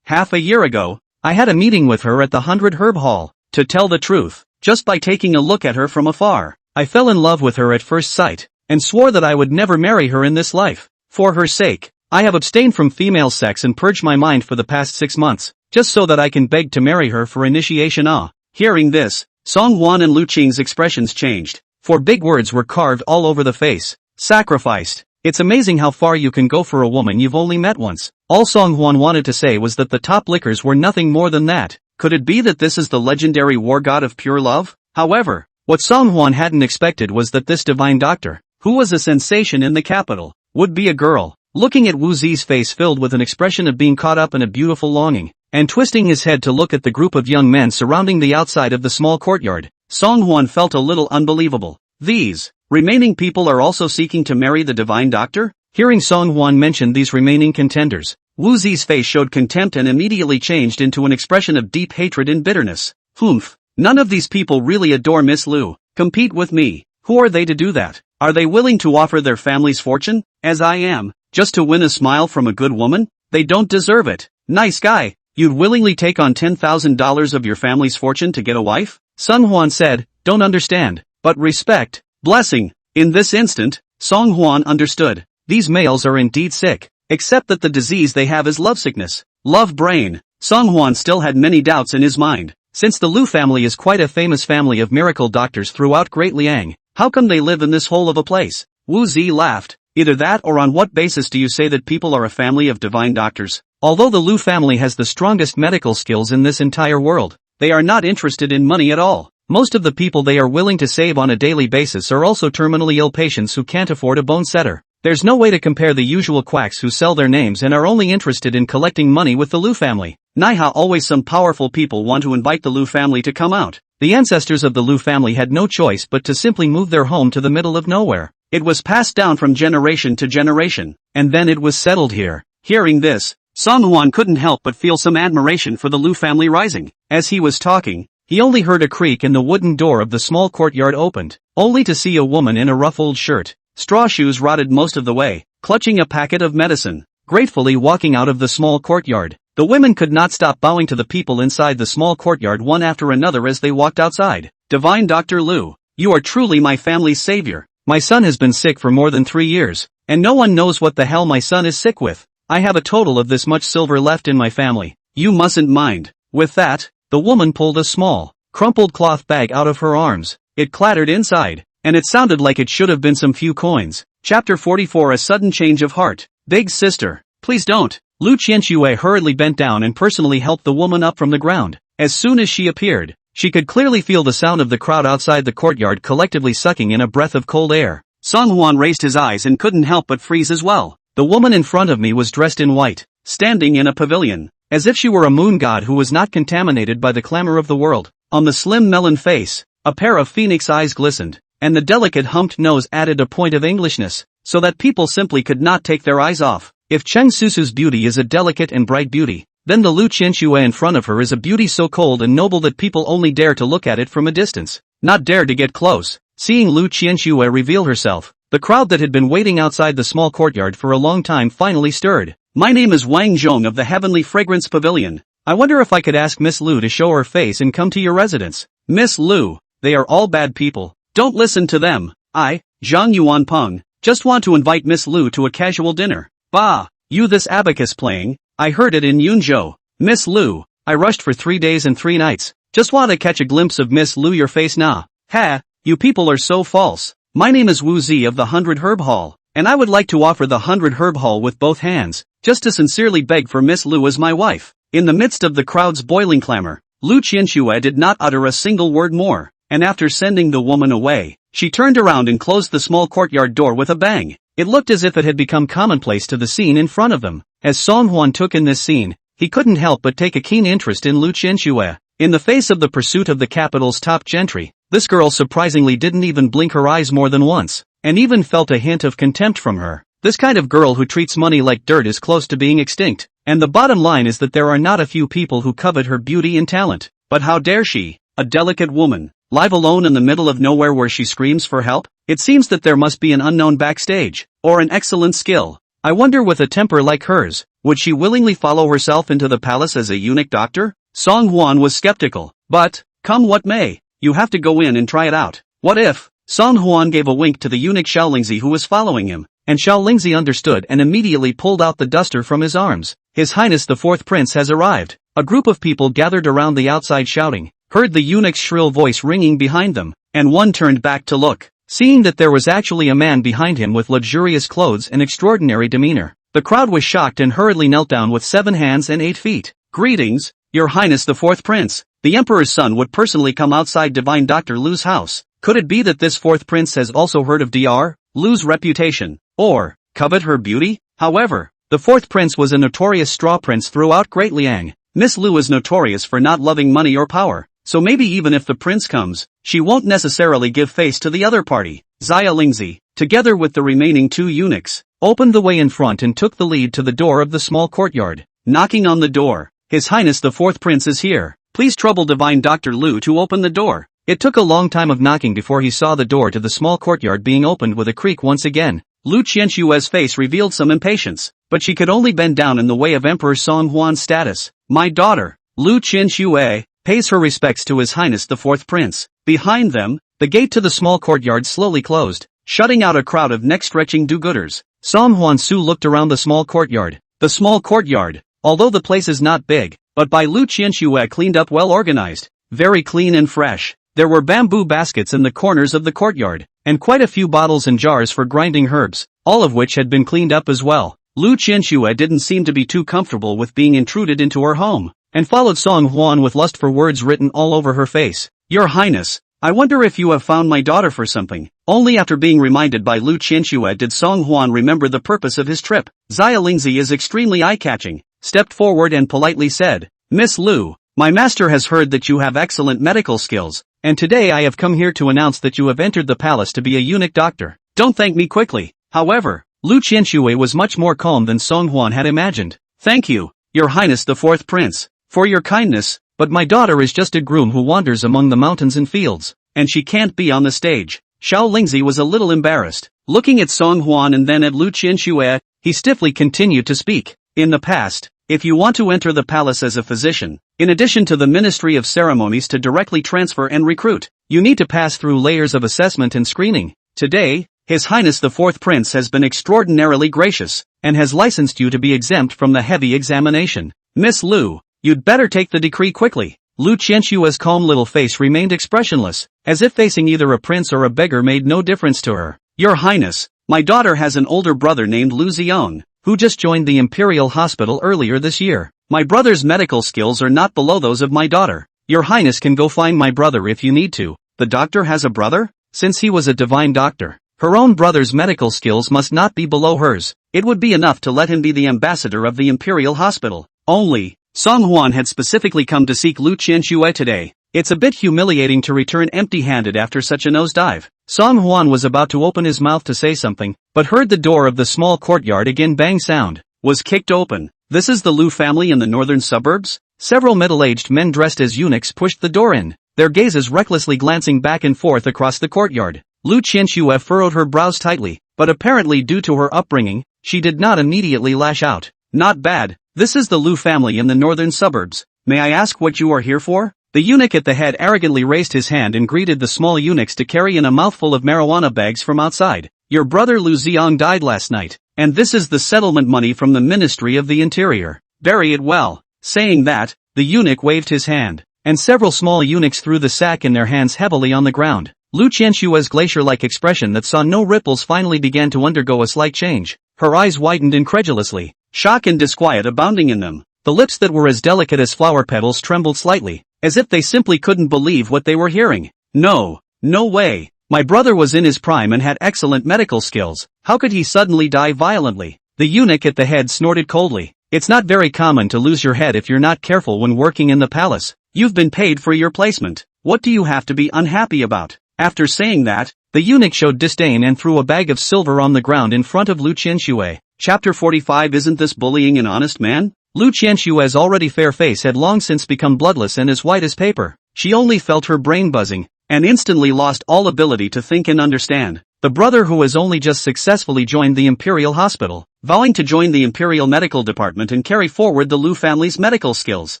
Half a year ago, I had a meeting with her at the 100 Herb Hall. To tell the truth, just by taking a look at her from afar, I fell in love with her at first sight, and swore that I would never marry her in this life. For her sake, I have abstained from female sex and purged my mind for the past 6 months, just so that I can beg to marry her for initiation. Hearing this, Song Hwan and Lu Qing's expressions changed, for big words were carved all over the face. Sacrificed. It's amazing how far you can go for a woman you've only met once. All Song Hwan wanted to say was that the top liquors were nothing more than that. Could it be that this is the legendary war god of pure love? However, what Song Hwan hadn't expected was that this divine doctor, who was a sensation in the capital, would be a girl. Looking at Wu Zi's face filled with an expression of being caught up in a beautiful longing, and twisting his head to look at the group of young men surrounding the outside of the small courtyard, Song Hwan felt a little unbelievable. These remaining people are also seeking to marry the divine doctor? Hearing Song Hwan mention these remaining contenders, Wu Zi's face showed contempt and immediately changed into an expression of deep hatred and bitterness. Humph. None of these people really adore Miss Lu. Compete with me. Who are they to do that? Are they willing to offer their family's fortune, as I am, just to win a smile from a good woman? They don't deserve it. Nice guy. You'd willingly take on $10,000 of your family's fortune to get a wife? Song Hwan said, don't understand, but respect. Blessing. In this instant, Song Hwan understood. These males are indeed sick, except that the disease they have is lovesickness. Love brain. Song Hwan still had many doubts in his mind. Since the Lu family is quite a famous family of miracle doctors throughout Great Liang, how come they live in this hole of a place? Wu Zi laughed. Either that, or on what basis do you say that people are a family of divine doctors? Although the Lu family has the strongest medical skills in this entire world, they are not interested in money at all. Most of the people they are willing to save on a daily basis are also terminally ill patients who can't afford a bone setter. There's no way to compare the usual quacks who sell their names and are only interested in collecting money with the Lu family. Naiha, always some powerful people want to invite the Lu family to come out. The ancestors of the Lu family had no choice but to simply move their home to the middle of nowhere. It was passed down from generation to generation, and then it was settled here. Hearing this, Song Hwan couldn't help but feel some admiration for the Lu family rising. As he was talking, he only heard a creak and the wooden door of the small courtyard opened, only to see a woman in a rough old shirt, straw shoes rotted most of the way, clutching a packet of medicine, gratefully walking out of the small courtyard. The women could not stop bowing to the people inside the small courtyard one after another as they walked outside. Divine Dr. Lu, you are truly my family's savior. My son has been sick for more than 3 years, and no one knows what the hell my son is sick with. I have a total of this much silver left in my family. You mustn't mind. With that, the woman pulled a small, crumpled cloth bag out of her arms. It clattered inside, and it sounded like it should have been some few coins. Chapter 44. A sudden change of heart. Big sister, please don't. Lu Qianxue hurriedly bent down and personally helped the woman up from the ground. As soon as she appeared, she could clearly feel the sound of the crowd outside the courtyard collectively sucking in a breath of cold air. Song Hwan raised his eyes and couldn't help but freeze as well. The woman in front of me was dressed in white, standing in a pavilion, as if she were a moon god who was not contaminated by the clamor of the world. On the slim melon face, a pair of phoenix eyes glistened, and the delicate humped nose added a point of Englishness, so that people simply could not take their eyes off. If Cheng Susu's beauty is a delicate and bright beauty, Then the Lu Qianxue in front of her is a beauty so cold and noble that people only dare to look at it from a distance, not dare to get close. Seeing Lu Qianxue reveal herself, the crowd that had been waiting outside the small courtyard for a long time finally stirred. My name is Wang Zhong of the Heavenly Fragrance Pavilion. I wonder if I could ask Miss Lu to show her face and come to your residence. Miss Lu, they are all bad people. Don't listen to them. I, Zhang Yuanpeng, just want to invite Miss Lu to a casual dinner. Bah, you this abacus playing, I heard it in Yunzhou. Miss Lu, I rushed for 3 days and 3 nights. Just want to catch a glimpse of Miss Lu your face nah. Ha, you people are so false. My name is Wu Zi of the 100 Herb Hall, and I would like to offer the 100 Herb Hall with both hands, just to sincerely beg for Miss Lu as my wife. In the midst of the crowd's boiling clamor, Lu Qianxue did not utter a single word more, and after sending the woman away, she turned around and closed the small courtyard door with a bang. It looked as if it had become commonplace to the scene in front of them. As Song Huan took in this scene, he couldn't help but take a keen interest in Lu Qianxue. In the face of the pursuit of the capital's top gentry, this girl surprisingly didn't even blink her eyes more than once, and even felt a hint of contempt from her. This kind of girl who treats money like dirt is close to being extinct, and the bottom line is that there are not a few people who covet her beauty and talent. But how dare she, a delicate woman, live alone in the middle of nowhere where she screams for help? It seems that there must be an unknown backstage, or an excellent skill. I wonder with a temper like hers, would she willingly follow herself into the palace as a eunuch doctor? Song Huan was skeptical, but, come what may, you have to go in and try it out. What if? Song Huan gave a wink to the eunuch Xiaolingzi who was following him, and Xiaolingzi understood and immediately pulled out the duster from his arms. His Highness the Fourth Prince has arrived. A group of people gathered around the outside shouting, heard the eunuch's shrill voice ringing behind them, and one turned back to look, seeing that there was actually a man behind him with luxurious clothes and extraordinary demeanor. The crowd was shocked and hurriedly knelt down with 7 hands and 8 feet. Greetings, Your Highness the Fourth Prince. The Emperor's son would personally come outside Divine Dr. Lu's house. Could it be that this Fourth Prince has also heard of Dr. Lu's reputation, or covet her beauty? However, the Fourth Prince was a notorious straw prince throughout Great Liang. Miss Lu is notorious for not loving money or power, so maybe even if the prince comes, she won't necessarily give face to the other party. Xia Lingzi, together with the remaining 2 eunuchs, opened the way in front and took the lead to the door of the small courtyard. Knocking on the door, His Highness the Fourth Prince is here. Please trouble Divine Dr. Lu to open the door. It took a long time of knocking before he saw the door to the small courtyard being opened with a creak once again. Lu Qianxue's face revealed some impatience, but she could only bend down in the way of Emperor Song Huan's status. My daughter, Lu Qianxue, pays her respects to His Highness the Fourth Prince. Behind them, the gate to the small courtyard slowly closed, shutting out a crowd of neck-stretching do-gooders. Song Huan Su looked around the small courtyard. The small courtyard, although the place is not big, but by Lu Qianxue cleaned up well organized, very clean and fresh. There were bamboo baskets in the corners of the courtyard, and quite a few bottles and jars for grinding herbs, all of which had been cleaned up as well. Lu Qianxue didn't seem to be too comfortable with being intruded into her home, and followed Song Huan with lust for words written all over her face. Your Highness, I wonder if you have found my daughter for something. Only after being reminded by Lu Qianxue did Song Huan remember the purpose of his trip. Xia Lingzi is extremely eye-catching, stepped forward and politely said, Miss Lu, my master has heard that you have excellent medical skills, and today I have come here to announce that you have entered the palace to be a eunuch doctor. Don't thank me quickly. However, Lu Qianxue was much more calm than Song Huan had imagined. Thank you, Your Highness the Fourth Prince, for your kindness, but my daughter is just a groom who wanders among the mountains and fields, and she can't be on the stage. Xiao Lingzi was a little embarrassed. Looking at Song Huan and then at Lu Qianxue, he stiffly continued to speak. In the past, if you want to enter the palace as a physician, in addition to the Ministry of Ceremonies to directly transfer and recruit, you need to pass through layers of assessment and screening. Today, His Highness the Fourth Prince has been extraordinarily gracious, and has licensed you to be exempt from the heavy examination. Miss Lu, you'd better take the decree quickly. Lu Qianxue's calm little face remained expressionless, as if facing either a prince or a beggar made no difference to her. Your Highness, my daughter has an older brother named Lu Ziong, who just joined the Imperial Hospital earlier this year. My brother's medical skills are not below those of my daughter. Your Highness can go find my brother if you need to. The doctor has a brother? Since he was a divine doctor, her own brother's medical skills must not be below hers. It would be enough to let him be the ambassador of the Imperial Hospital. Only, Song Huan had specifically come to seek Lu Qianxue today. It's a bit humiliating to return empty-handed after such a nosedive. Song Huan was about to open his mouth to say something, but heard the door of the small courtyard again bang sound, was kicked open. this is the Lu family in the northern suburbs? Several middle-aged men dressed as eunuchs pushed the door in, their gazes recklessly glancing back and forth across the courtyard. Lu Qianxue furrowed her brows tightly, but apparently due to her upbringing, she did not immediately lash out. Not bad, this is the Lu family in the northern suburbs. May I ask what you are here for? The eunuch at the head arrogantly raised his hand and greeted the small eunuchs to carry in a mouthful of marijuana bags from outside. Your brother Lu Ziong died last night, and this is the settlement money from the Ministry of the Interior. Bury it well. Saying that, the eunuch waved his hand, and several small eunuchs threw the sack in their hands heavily on the ground. Lu Qianshue's glacier-like expression that saw no ripples finally began to undergo a slight change. Her eyes widened incredulously, shock and disquiet abounding in them. The lips that were as delicate as flower petals trembled slightly, as if they simply couldn't believe what they were hearing. No way. My brother was in his prime and had excellent medical skills. How could he suddenly die violently? The eunuch at the head snorted coldly. It's not very common to lose your head if you're not careful when working in the palace. You've been paid for your placement. What do you have to be unhappy about? After saying that, the eunuch showed disdain and threw a bag of silver on the ground in front of Lu Qianxue. Chapter 45. Isn't this bullying an honest man? Lu Qianshue's already fair face had long since become bloodless and as white as paper. She only felt her brain buzzing, and instantly lost all ability to think and understand. The brother who has only just successfully joined the Imperial Hospital, vowing to join the Imperial Medical Department and carry forward the Lu family's medical skills.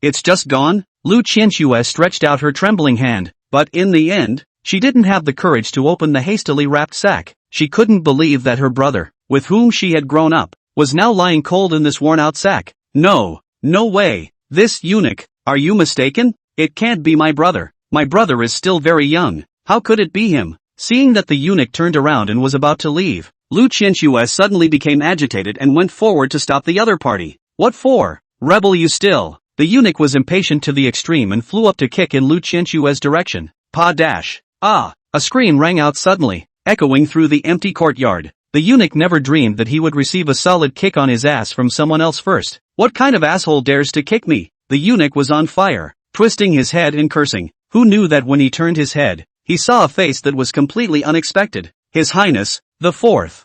It's just gone? Lu Qianxue stretched out her trembling hand, but in the end, she didn't have the courage to open the hastily wrapped sack. She couldn't believe that her brother, with whom she had grown up, was now lying cold in this worn-out sack. No way. This eunuch, are you mistaken? It can't be my brother. My brother is still very young. How could it be him? Seeing that the eunuch turned around and was about to leave, Lu Qianxue suddenly became agitated and went forward to stop the other party. What for? Rebel you still? The eunuch was impatient to the extreme and flew up to kick in Lu Qianshue's direction. Pa dash. Ah! A scream rang out suddenly, echoing through the empty courtyard. The eunuch never dreamed that he would receive a solid kick on his ass from someone else first. What kind of asshole dares to kick me? The eunuch was on fire, twisting his head and cursing. Who knew that when he turned his head, he saw a face that was completely unexpected? His Highness, the fourth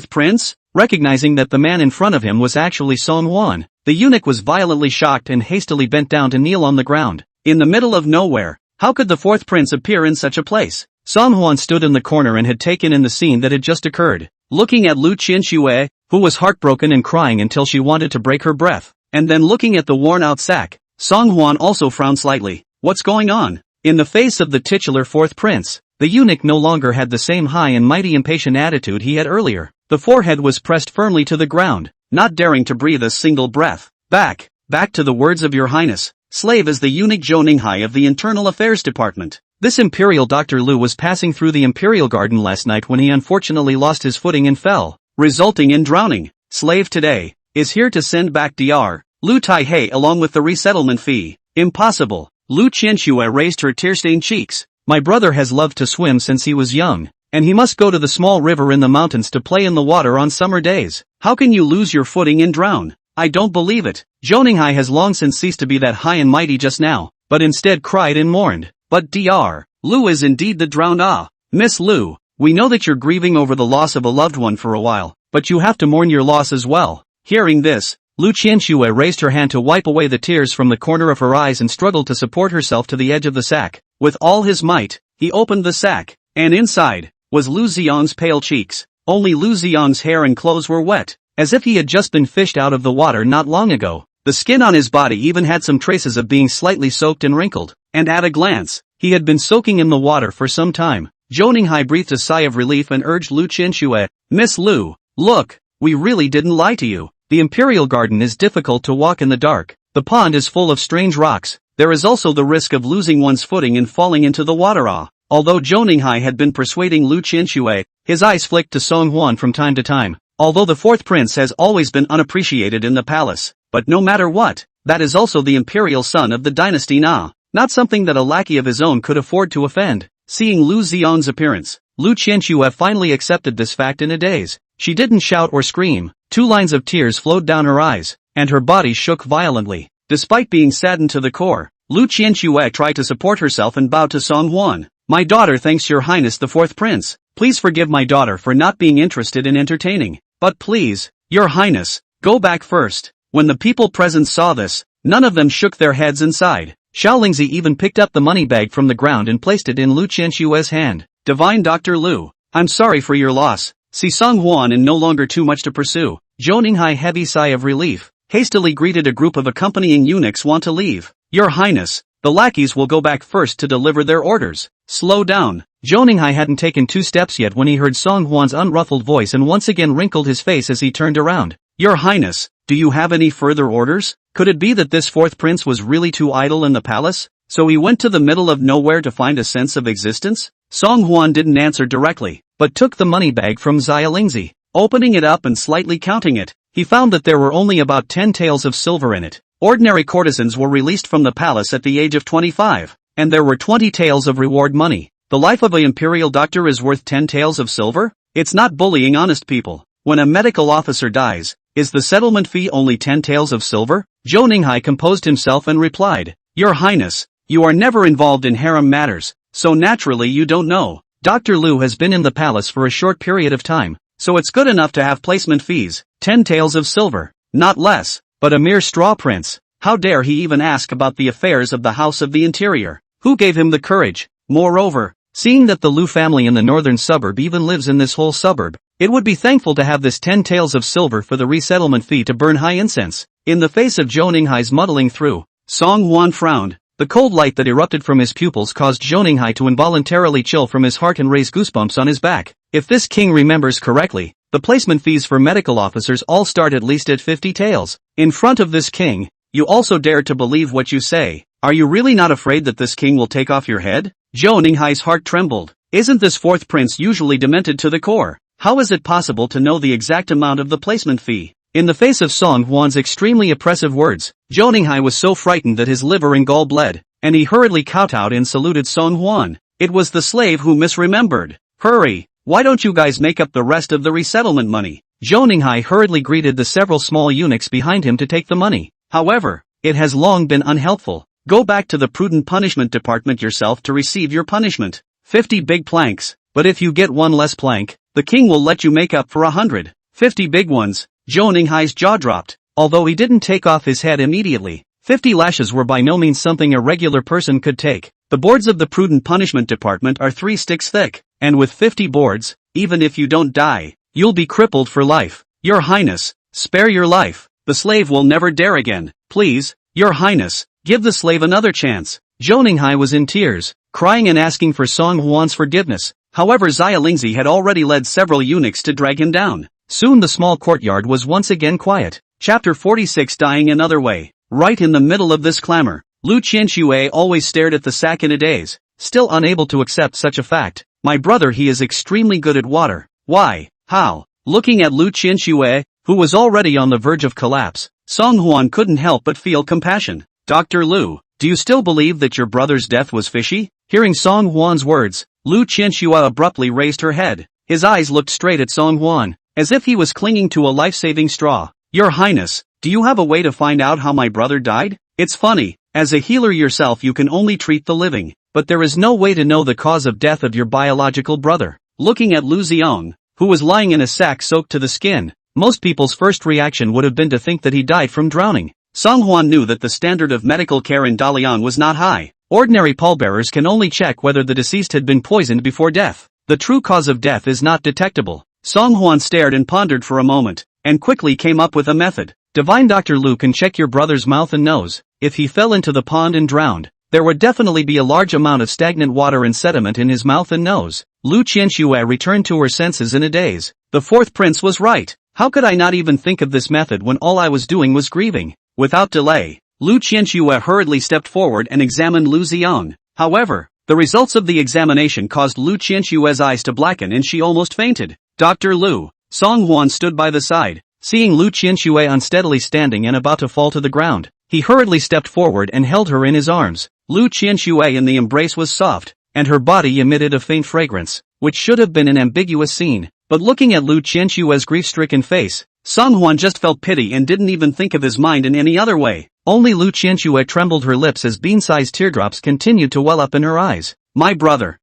prince? Recognizing that the man in front of him was actually Song Huan, the eunuch was violently shocked and hastily bent down to kneel on the ground. In the middle of nowhere, how could the fourth prince appear in such a place? Song Huan stood in the corner and had taken in the scene that had just occurred, looking at Lu Qianxue, who was heartbroken and crying until she wanted to break her breath, and then looking at the worn-out sack. Song Huan also frowned slightly. What's going on? In the face of the titular fourth prince, the eunuch no longer had the same high and mighty impatient attitude he had earlier. The forehead was pressed firmly to the ground, not daring to breathe a single breath. Back to the words of your highness. Slave is the eunuch Zhou Ninghai of the Internal Affairs Department. This Imperial Dr. Lu was passing through the Imperial Garden last night when he unfortunately lost his footing and fell, resulting in drowning. Slave today is here to send back Dr. Lu Taihei along with the resettlement fee. Impossible. Lu Qianxue raised her tear-stained cheeks. My brother has loved to swim since he was young, and he must go to the small river in the mountains to play in the water on summer days. How can you lose your footing and drown? I don't believe it. Zhou Ninghai has long since ceased to be that high and mighty just now, but instead cried and mourned. But Dr. Lu is indeed the drowned. Miss Lu, we know that you're grieving over the loss of a loved one for a while, but you have to mourn your loss as well. Hearing this, Lu Qianxue raised her hand to wipe away the tears from the corner of her eyes and struggled to support herself to the edge of the sack. With all his might, he opened the sack, and inside was Lu Ziong's pale cheeks. Only Lu Ziong's hair and clothes were wet, as if he had just been fished out of the water not long ago. The skin on his body even had some traces of being slightly soaked and wrinkled, and at a glance, he had been soaking in the water for some time. Zhou Ninghai breathed a sigh of relief and urged Lu Qianxue, Miss Lu, look, we really didn't lie to you. The Imperial Garden is difficult to walk in the dark. The pond is full of strange rocks. There is also the risk of losing one's footing and falling into the water. Although Zhou Ninghai had been persuading Lu Qianxue, his eyes flicked to Song Huan from time to time. Although the fourth prince has always been unappreciated in the palace, but no matter what, that is also the imperial son of the dynasty Na. Not something that a lackey of his own could afford to offend. Seeing Lu Ziong's appearance, Lu Qianxue finally accepted this fact in a daze. She didn't shout or scream. 2 lines of tears flowed down her eyes, and her body shook violently. Despite being saddened to the core, Lu Qianxue tried to support herself and bowed to Song Huan. My daughter thanks your highness the fourth prince. Please forgive my daughter for not being interested in entertaining. But please, your highness, go back first. When the people present saw this, none of them shook their heads and sighed. Xiaolingzi even picked up the money bag from the ground and placed it in Lu Qianshue's hand. Divine Dr. Lu, I'm sorry for your loss. See Song Huan and no longer too much to pursue. Zhou Ninghai heavy sigh of relief, hastily greeted a group of accompanying eunuchs want to leave. Your Highness, the lackeys will go back first to deliver their orders. Slow down. Zhou Ninghai hadn't taken 2 steps yet when he heard Song Huan's unruffled voice and once again wrinkled his face as he turned around. Your Highness, do you have any further orders? Could it be that this 4th prince was really too idle in the palace? So he went to the middle of nowhere to find a sense of existence? Song Huan didn't answer directly, but took the money bag from Xiaolingzi. Opening it up and slightly counting it, he found that there were only about 10 taels of silver in it. Ordinary courtesans were released from the palace at the age of 25, and there were 20 taels of reward money. The life of an imperial doctor is worth 10 taels of silver? It's not bullying honest people. When a medical officer dies, is the settlement fee only 10 taels of silver? Zhou Ninghai composed himself and replied, Your Highness, you are never involved in harem matters, so naturally you don't know. Dr. Lu has been in the palace for a short period of time, so it's good enough to have placement fees, 10 taels of silver, not less, but a mere straw prince. How dare he even ask about the affairs of the House of the Interior? Who gave him the courage? Moreover, seeing that the Lu family in the northern suburb even lives in this whole suburb, it would be thankful to have this 10 taels of silver for the resettlement fee to burn high incense. In the face of Zhou Ninghai's muddling through, Song Huan frowned. The cold light that erupted from his pupils caused Zhou Ninghai to involuntarily chill from his heart and raise goosebumps on his back. If this king remembers correctly, the placement fees for medical officers all start at least at 50 taels. In front of this king, you also dare to believe what you say. Are you really not afraid that this king will take off your head? Zhou Ninghai's heart trembled. Isn't this 4th prince usually demented to the core? How is it possible to know the exact amount of the placement fee? In the face of Song Huan's extremely oppressive words, Zhou Ninghai was so frightened that his liver and gall bled, and he hurriedly kowtowed and saluted Song Huan. It was the slave who misremembered. Hurry, why don't you guys make up the rest of the resettlement money? Zhou Ninghai hurriedly greeted the several small eunuchs behind him to take the money. However, it has long been unhelpful. Go back to the prudent punishment department yourself to receive your punishment. 50 big planks, but if you get 1 less plank, the king will let you make up for 150 big ones. Zhou Ninghai's jaw dropped. Although he didn't take off his head immediately, 50 lashes were by no means something a regular person could take. The boards of the prudent punishment department are 3 sticks thick, and with 50 boards, even if you don't die, you'll be crippled for life. Your Highness, spare your life. The slave will never dare again. Please, Your Highness, give the slave another chance. Zhou Ninghai was in tears, crying and asking for Song Huan's forgiveness. However, Xiaolingzi had already led several eunuchs to drag him down. Soon the small courtyard was once again quiet. Chapter 46 Dying Another Way. Right in the middle of this clamor, Lu Qianxue always stared at the sack in a daze, still unable to accept such a fact. My brother, he is extremely good at water. Why? How? Looking at Lu Qianxue, who was already on the verge of collapse, Song Huan couldn't help but feel compassion. Dr. Lu, do you still believe that your brother's death was fishy? Hearing Song Huan's words, Lu Qianxue abruptly raised her head. His eyes looked straight at Song Huan, as if he was clinging to a life-saving straw. Your Highness, do you have a way to find out how my brother died? It's funny, as a healer yourself you can only treat the living, but there is no way to know the cause of death of your biological brother. Looking at Lu Xiong, who was lying in a sack soaked to the skin, most people's first reaction would have been to think that he died from drowning. Song Huan knew that the standard of medical care in Dalian was not high. Ordinary pallbearers can only check whether the deceased had been poisoned before death. The true cause of death is not detectable. Song Huan stared and pondered for a moment, and quickly came up with a method. Divine Dr. Lu can check your brother's mouth and nose. If he fell into the pond and drowned, there would definitely be a large amount of stagnant water and sediment in his mouth and nose. Lu Qianxue returned to her senses in a daze. The 4th prince was right. How could I not even think of this method when all I was doing was grieving? Without delay, Lu Qianxue hurriedly stepped forward and examined Lu Xiong. However, the results of the examination caused Lu Qianxue's eyes to blacken and she almost fainted. Dr. Lu, Song Huan stood by the side. Seeing Lu Qianxue unsteadily standing and about to fall to the ground, he hurriedly stepped forward and held her in his arms. Lu Qianxue in the embrace was soft, and her body emitted a faint fragrance, which should have been an ambiguous scene. But looking at Lu Qianxue's grief-stricken face, Song Huan just felt pity and didn't even think of his mind in any other way. Only Lu Qianxue trembled her lips as bean-sized teardrops continued to well up in her eyes. My brother,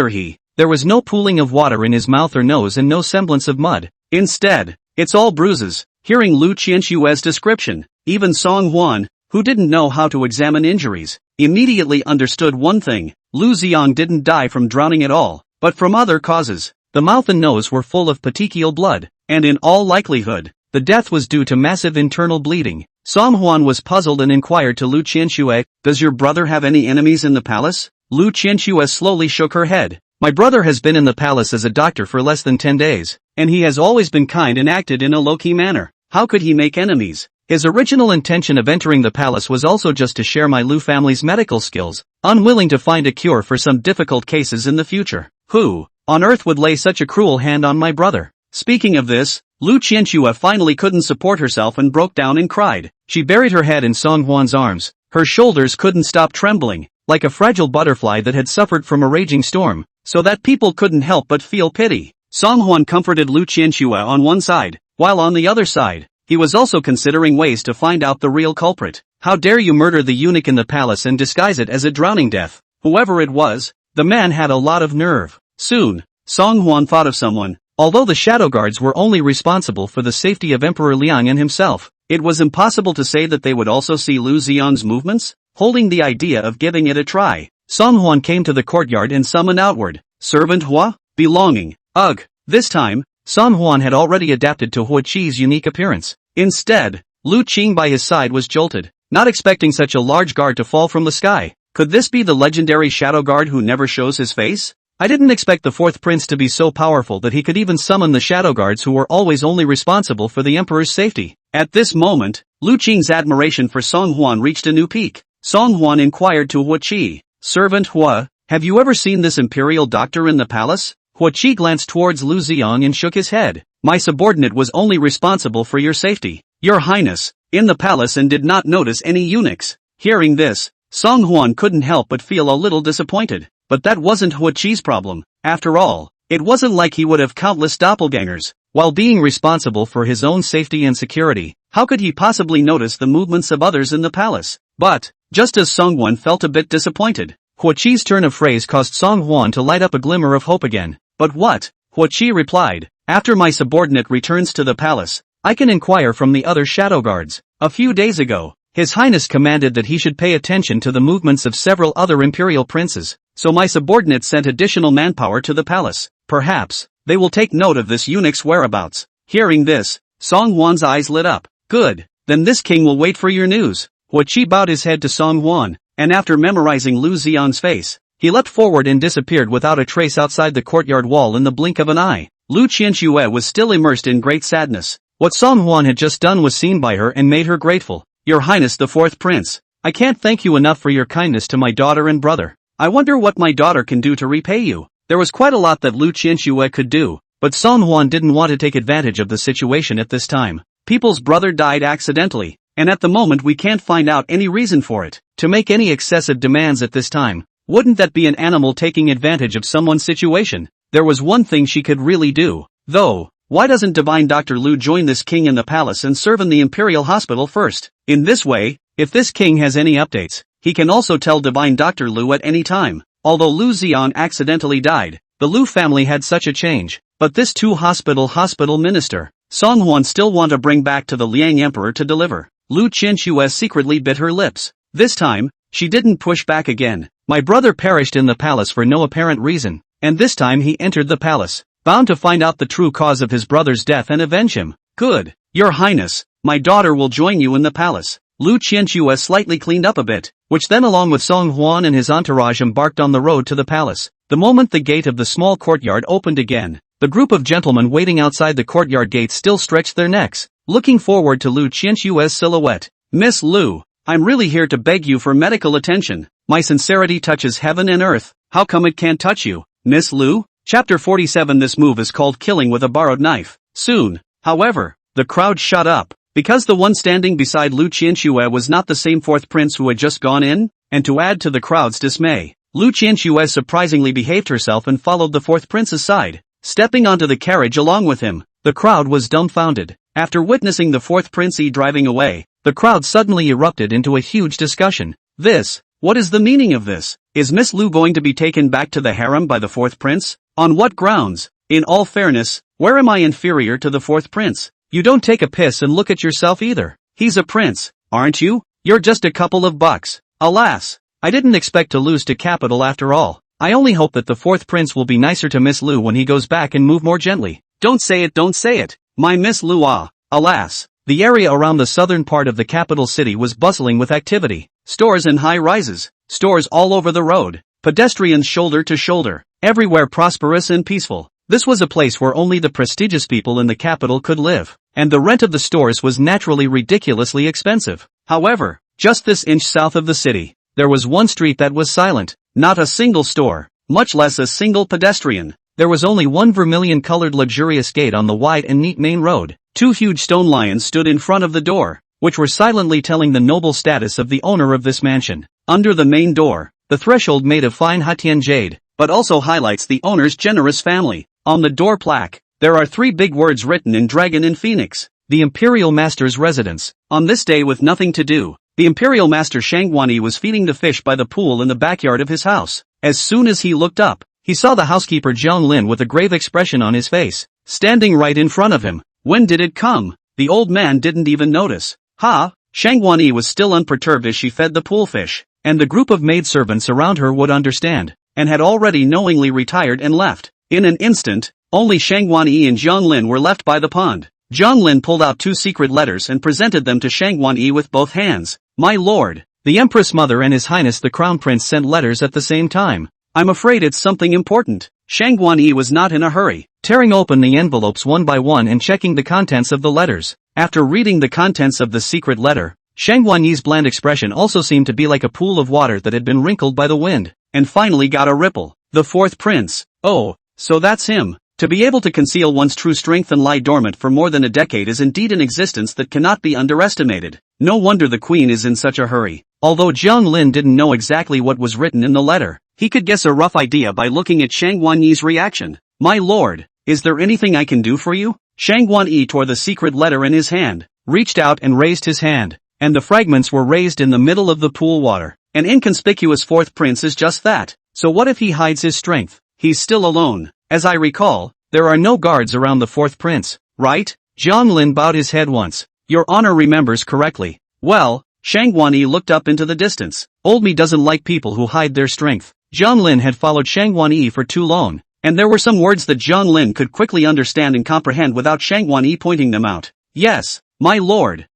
he. There was no pooling of water in his mouth or nose and no semblance of mud. Instead, it's all bruises. Hearing Lu Qianshue's description, even Song Huan, who didn't know how to examine injuries, immediately understood one thing: Lu Xiang didn't die from drowning at all, but from other causes. The mouth and nose were full of petechial blood, and in all likelihood, the death was due to massive internal bleeding. Song Huan was puzzled and inquired to Lu Qianxue, "Does your brother have any enemies in the palace?" Lu Qianxue slowly shook her head. "My brother has been in the palace as a doctor for less than 10 days, and he has always been kind and acted in a low-key manner. How could he make enemies? His original intention of entering the palace was also just to share my Lu family's medical skills, unwilling to find a cure for some difficult cases in the future. Who on earth would lay such a cruel hand on my brother?" Speaking of this, Lu Qianxue finally couldn't support herself and broke down and cried. She buried her head in Song Huan's arms. Her shoulders couldn't stop trembling, like a fragile butterfly that had suffered from a raging storm, so that people couldn't help but feel pity. Song Huan comforted Lu Qianxue on one side, while on the other side, he was also considering ways to find out the real culprit. How dare you murder the eunuch in the palace and disguise it as a drowning death? Whoever it was, the man had a lot of nerve. Soon, Song Huan thought of someone. Although the shadow guards were only responsible for the safety of Emperor Liang and himself, it was impossible to say that they would also see Lu Xiang's movements. Holding the idea of giving it a try, Song Huan came to the courtyard and summoned outward, "Servant Hua, belonging." Ugh, this time, Song Huan had already adapted to Hua Qi's unique appearance. Instead, Lu Qing by his side was jolted, not expecting such a large guard to fall from the sky. Could this be the legendary shadow guard who never shows his face? I didn't expect the fourth prince to be so powerful that he could even summon the shadow guards who were always only responsible for the emperor's safety. At this moment, Lu Qing's admiration for Song Huan reached a new peak. Song Huan inquired to Hua Qi, "Servant Hua, have you ever seen this imperial doctor in the palace?" Hua Qi glanced towards Lu Xiang and shook his head. "My subordinate was only responsible for your safety, Your Highness, in the palace, and did not notice any eunuchs." Hearing this, Song Huan couldn't help but feel a little disappointed. But that wasn't Hua Qi's problem. After all, it wasn't like he would have countless doppelgangers. While being responsible for his own safety and security, how could he possibly notice the movements of others in the palace? But, just as Song Huan felt a bit disappointed, Hua Qi's turn of phrase caused Song Huan to light up a glimmer of hope again. "But what?" Hua Qi replied, "After my subordinate returns to the palace, I can inquire from the other shadow guards. A few days ago, His Highness commanded that he should pay attention to the movements of several other imperial princes, so my subordinate sent additional manpower to the palace. Perhaps they will take note of this eunuch's whereabouts." Hearing this, Song Huan's eyes lit up. "Good, then this king will wait for your news." Hua Qi bowed his head to Song Huan, and after memorizing Lu Xiang's face, he leapt forward and disappeared without a trace outside the courtyard wall in the blink of an eye. Lu Qianxue was still immersed in great sadness. What Song Huan had just done was seen by her and made her grateful. "Your Highness the fourth prince, I can't thank you enough for your kindness to my daughter and brother. I wonder what my daughter can do to repay you." There was quite a lot that Lu Qianxue could do, but Song Huan didn't want to take advantage of the situation at this time. People's brother died accidentally, and at the moment we can't find out any reason for it. To make any excessive demands at this time, wouldn't that be an animal taking advantage of someone's situation? There was one thing she could really do, though. Why doesn't Divine Dr. Lu join this king in the palace and serve in the Imperial Hospital first? In this way, if this king has any updates, he can also tell Divine Dr. Lu at any time. Although Lu Xiang accidentally died, the Lu family had such a change. But this hospital minister, Song Huan still want to bring back to the Liang Emperor to deliver. Lu Qianxue secretly bit her lips. This time, she didn't push back again. "My brother perished in the palace for no apparent reason, and this time he entered the palace, bound to find out the true cause of his brother's death and avenge him." "Good, Your Highness, my daughter will join you in the palace." Lu Qianxue slightly cleaned up a bit, which then along with Song Huan and his entourage embarked on the road to the palace. The moment the gate of the small courtyard opened again, the group of gentlemen waiting outside the courtyard gate still stretched their necks, looking forward to Lu Qianxue's silhouette. "Miss Lu, I'm really here to beg you for medical attention. My sincerity touches heaven and earth. How come it can't touch you, Miss Lu?" Chapter 47. This move is called killing with a borrowed knife. Soon, however, the crowd shut up, because the one standing beside Lu Qianxue was not the same fourth prince who had just gone in, and to add to the crowd's dismay, Lu Qianxue surprisingly behaved herself and followed the fourth prince's side, stepping onto the carriage along with him. The crowd was dumbfounded. After witnessing the fourth prince driving away, the crowd suddenly erupted into a huge discussion. What is the meaning of this? Is Miss Lu going to be taken back to the harem by the fourth prince? On what grounds? In all fairness, where am I inferior to the fourth prince? You don't take a piss and look at yourself either. He's a prince, aren't you? You're just a couple of bucks. Alas, I didn't expect to lose to capital after all. I only hope that the fourth prince will be nicer to Miss Lu when he goes back and move more gently. Don't say it, don't say it. My Miss Lu ah. Alas, the area around the southern part of the capital city was bustling with activity. Stores and high rises. Stores all over the road. Pedestrians shoulder to shoulder. Everywhere prosperous and peaceful. This was a place where only the prestigious people in the capital could live. And the rent of the stores was naturally ridiculously expensive. However, just this inch south of the city, there was one street that was silent. Not a single store. Much less a single pedestrian. There was only one vermilion-colored luxurious gate on the wide and neat main road. Two huge stone lions stood in front of the door, which were silently telling the noble status of the owner of this mansion. Under the main door, the threshold made of fine Hatian jade, but also highlights the owner's generous family. On the door plaque, there are 3 big words written in dragon and phoenix. The Imperial Master's residence. On this day with nothing to do, the Imperial Master Shangguani was feeding the fish by the pool in the backyard of his house. As soon as he looked up, he saw the housekeeper Jiang Lin with a grave expression on his face, standing right in front of him. When did it come? The old man didn't even notice. Shangguani was still unperturbed as she fed the pool fish, and the group of maidservants around her would understand, and had already knowingly retired and left. In an instant, only Shangguani and Jiang Lin were left by the pond. Jiang Lin pulled out 2 secret letters and presented them to Shangguani with both hands. My lord, the Empress Mother and His Highness the Crown Prince sent letters at the same time. I'm afraid it's something important. Shangguani was not in a hurry, tearing open the envelopes one by one and checking the contents of the letters. After reading the contents of the secret letter, Shangguani's bland expression also seemed to be like a pool of water that had been wrinkled by the wind, and finally got a ripple. The fourth prince. Oh, so that's him. To be able to conceal one's true strength and lie dormant for more than a decade is indeed an existence that cannot be underestimated. No wonder the queen is in such a hurry. Although Jiang Lin didn't know exactly what was written in the letter, he could guess a rough idea by looking at Shangguani's reaction. My lord, is there anything I can do for you? Shangguani tore the secret letter in his hand, reached out and raised his hand, and the fragments were raised in the middle of the pool water. An inconspicuous fourth prince is just that. So what if he hides his strength? He's still alone. As I recall, there are no guards around the fourth prince, right? Jiang Lin bowed his head once. Your honor remembers correctly. Well, Shangguani looked up into the distance. Old me doesn't like people who hide their strength. Jiang Lin had followed Shangguani for too long, and there were some words that Jiang Lin could quickly understand and comprehend without Shangguani pointing them out. Yes, my lord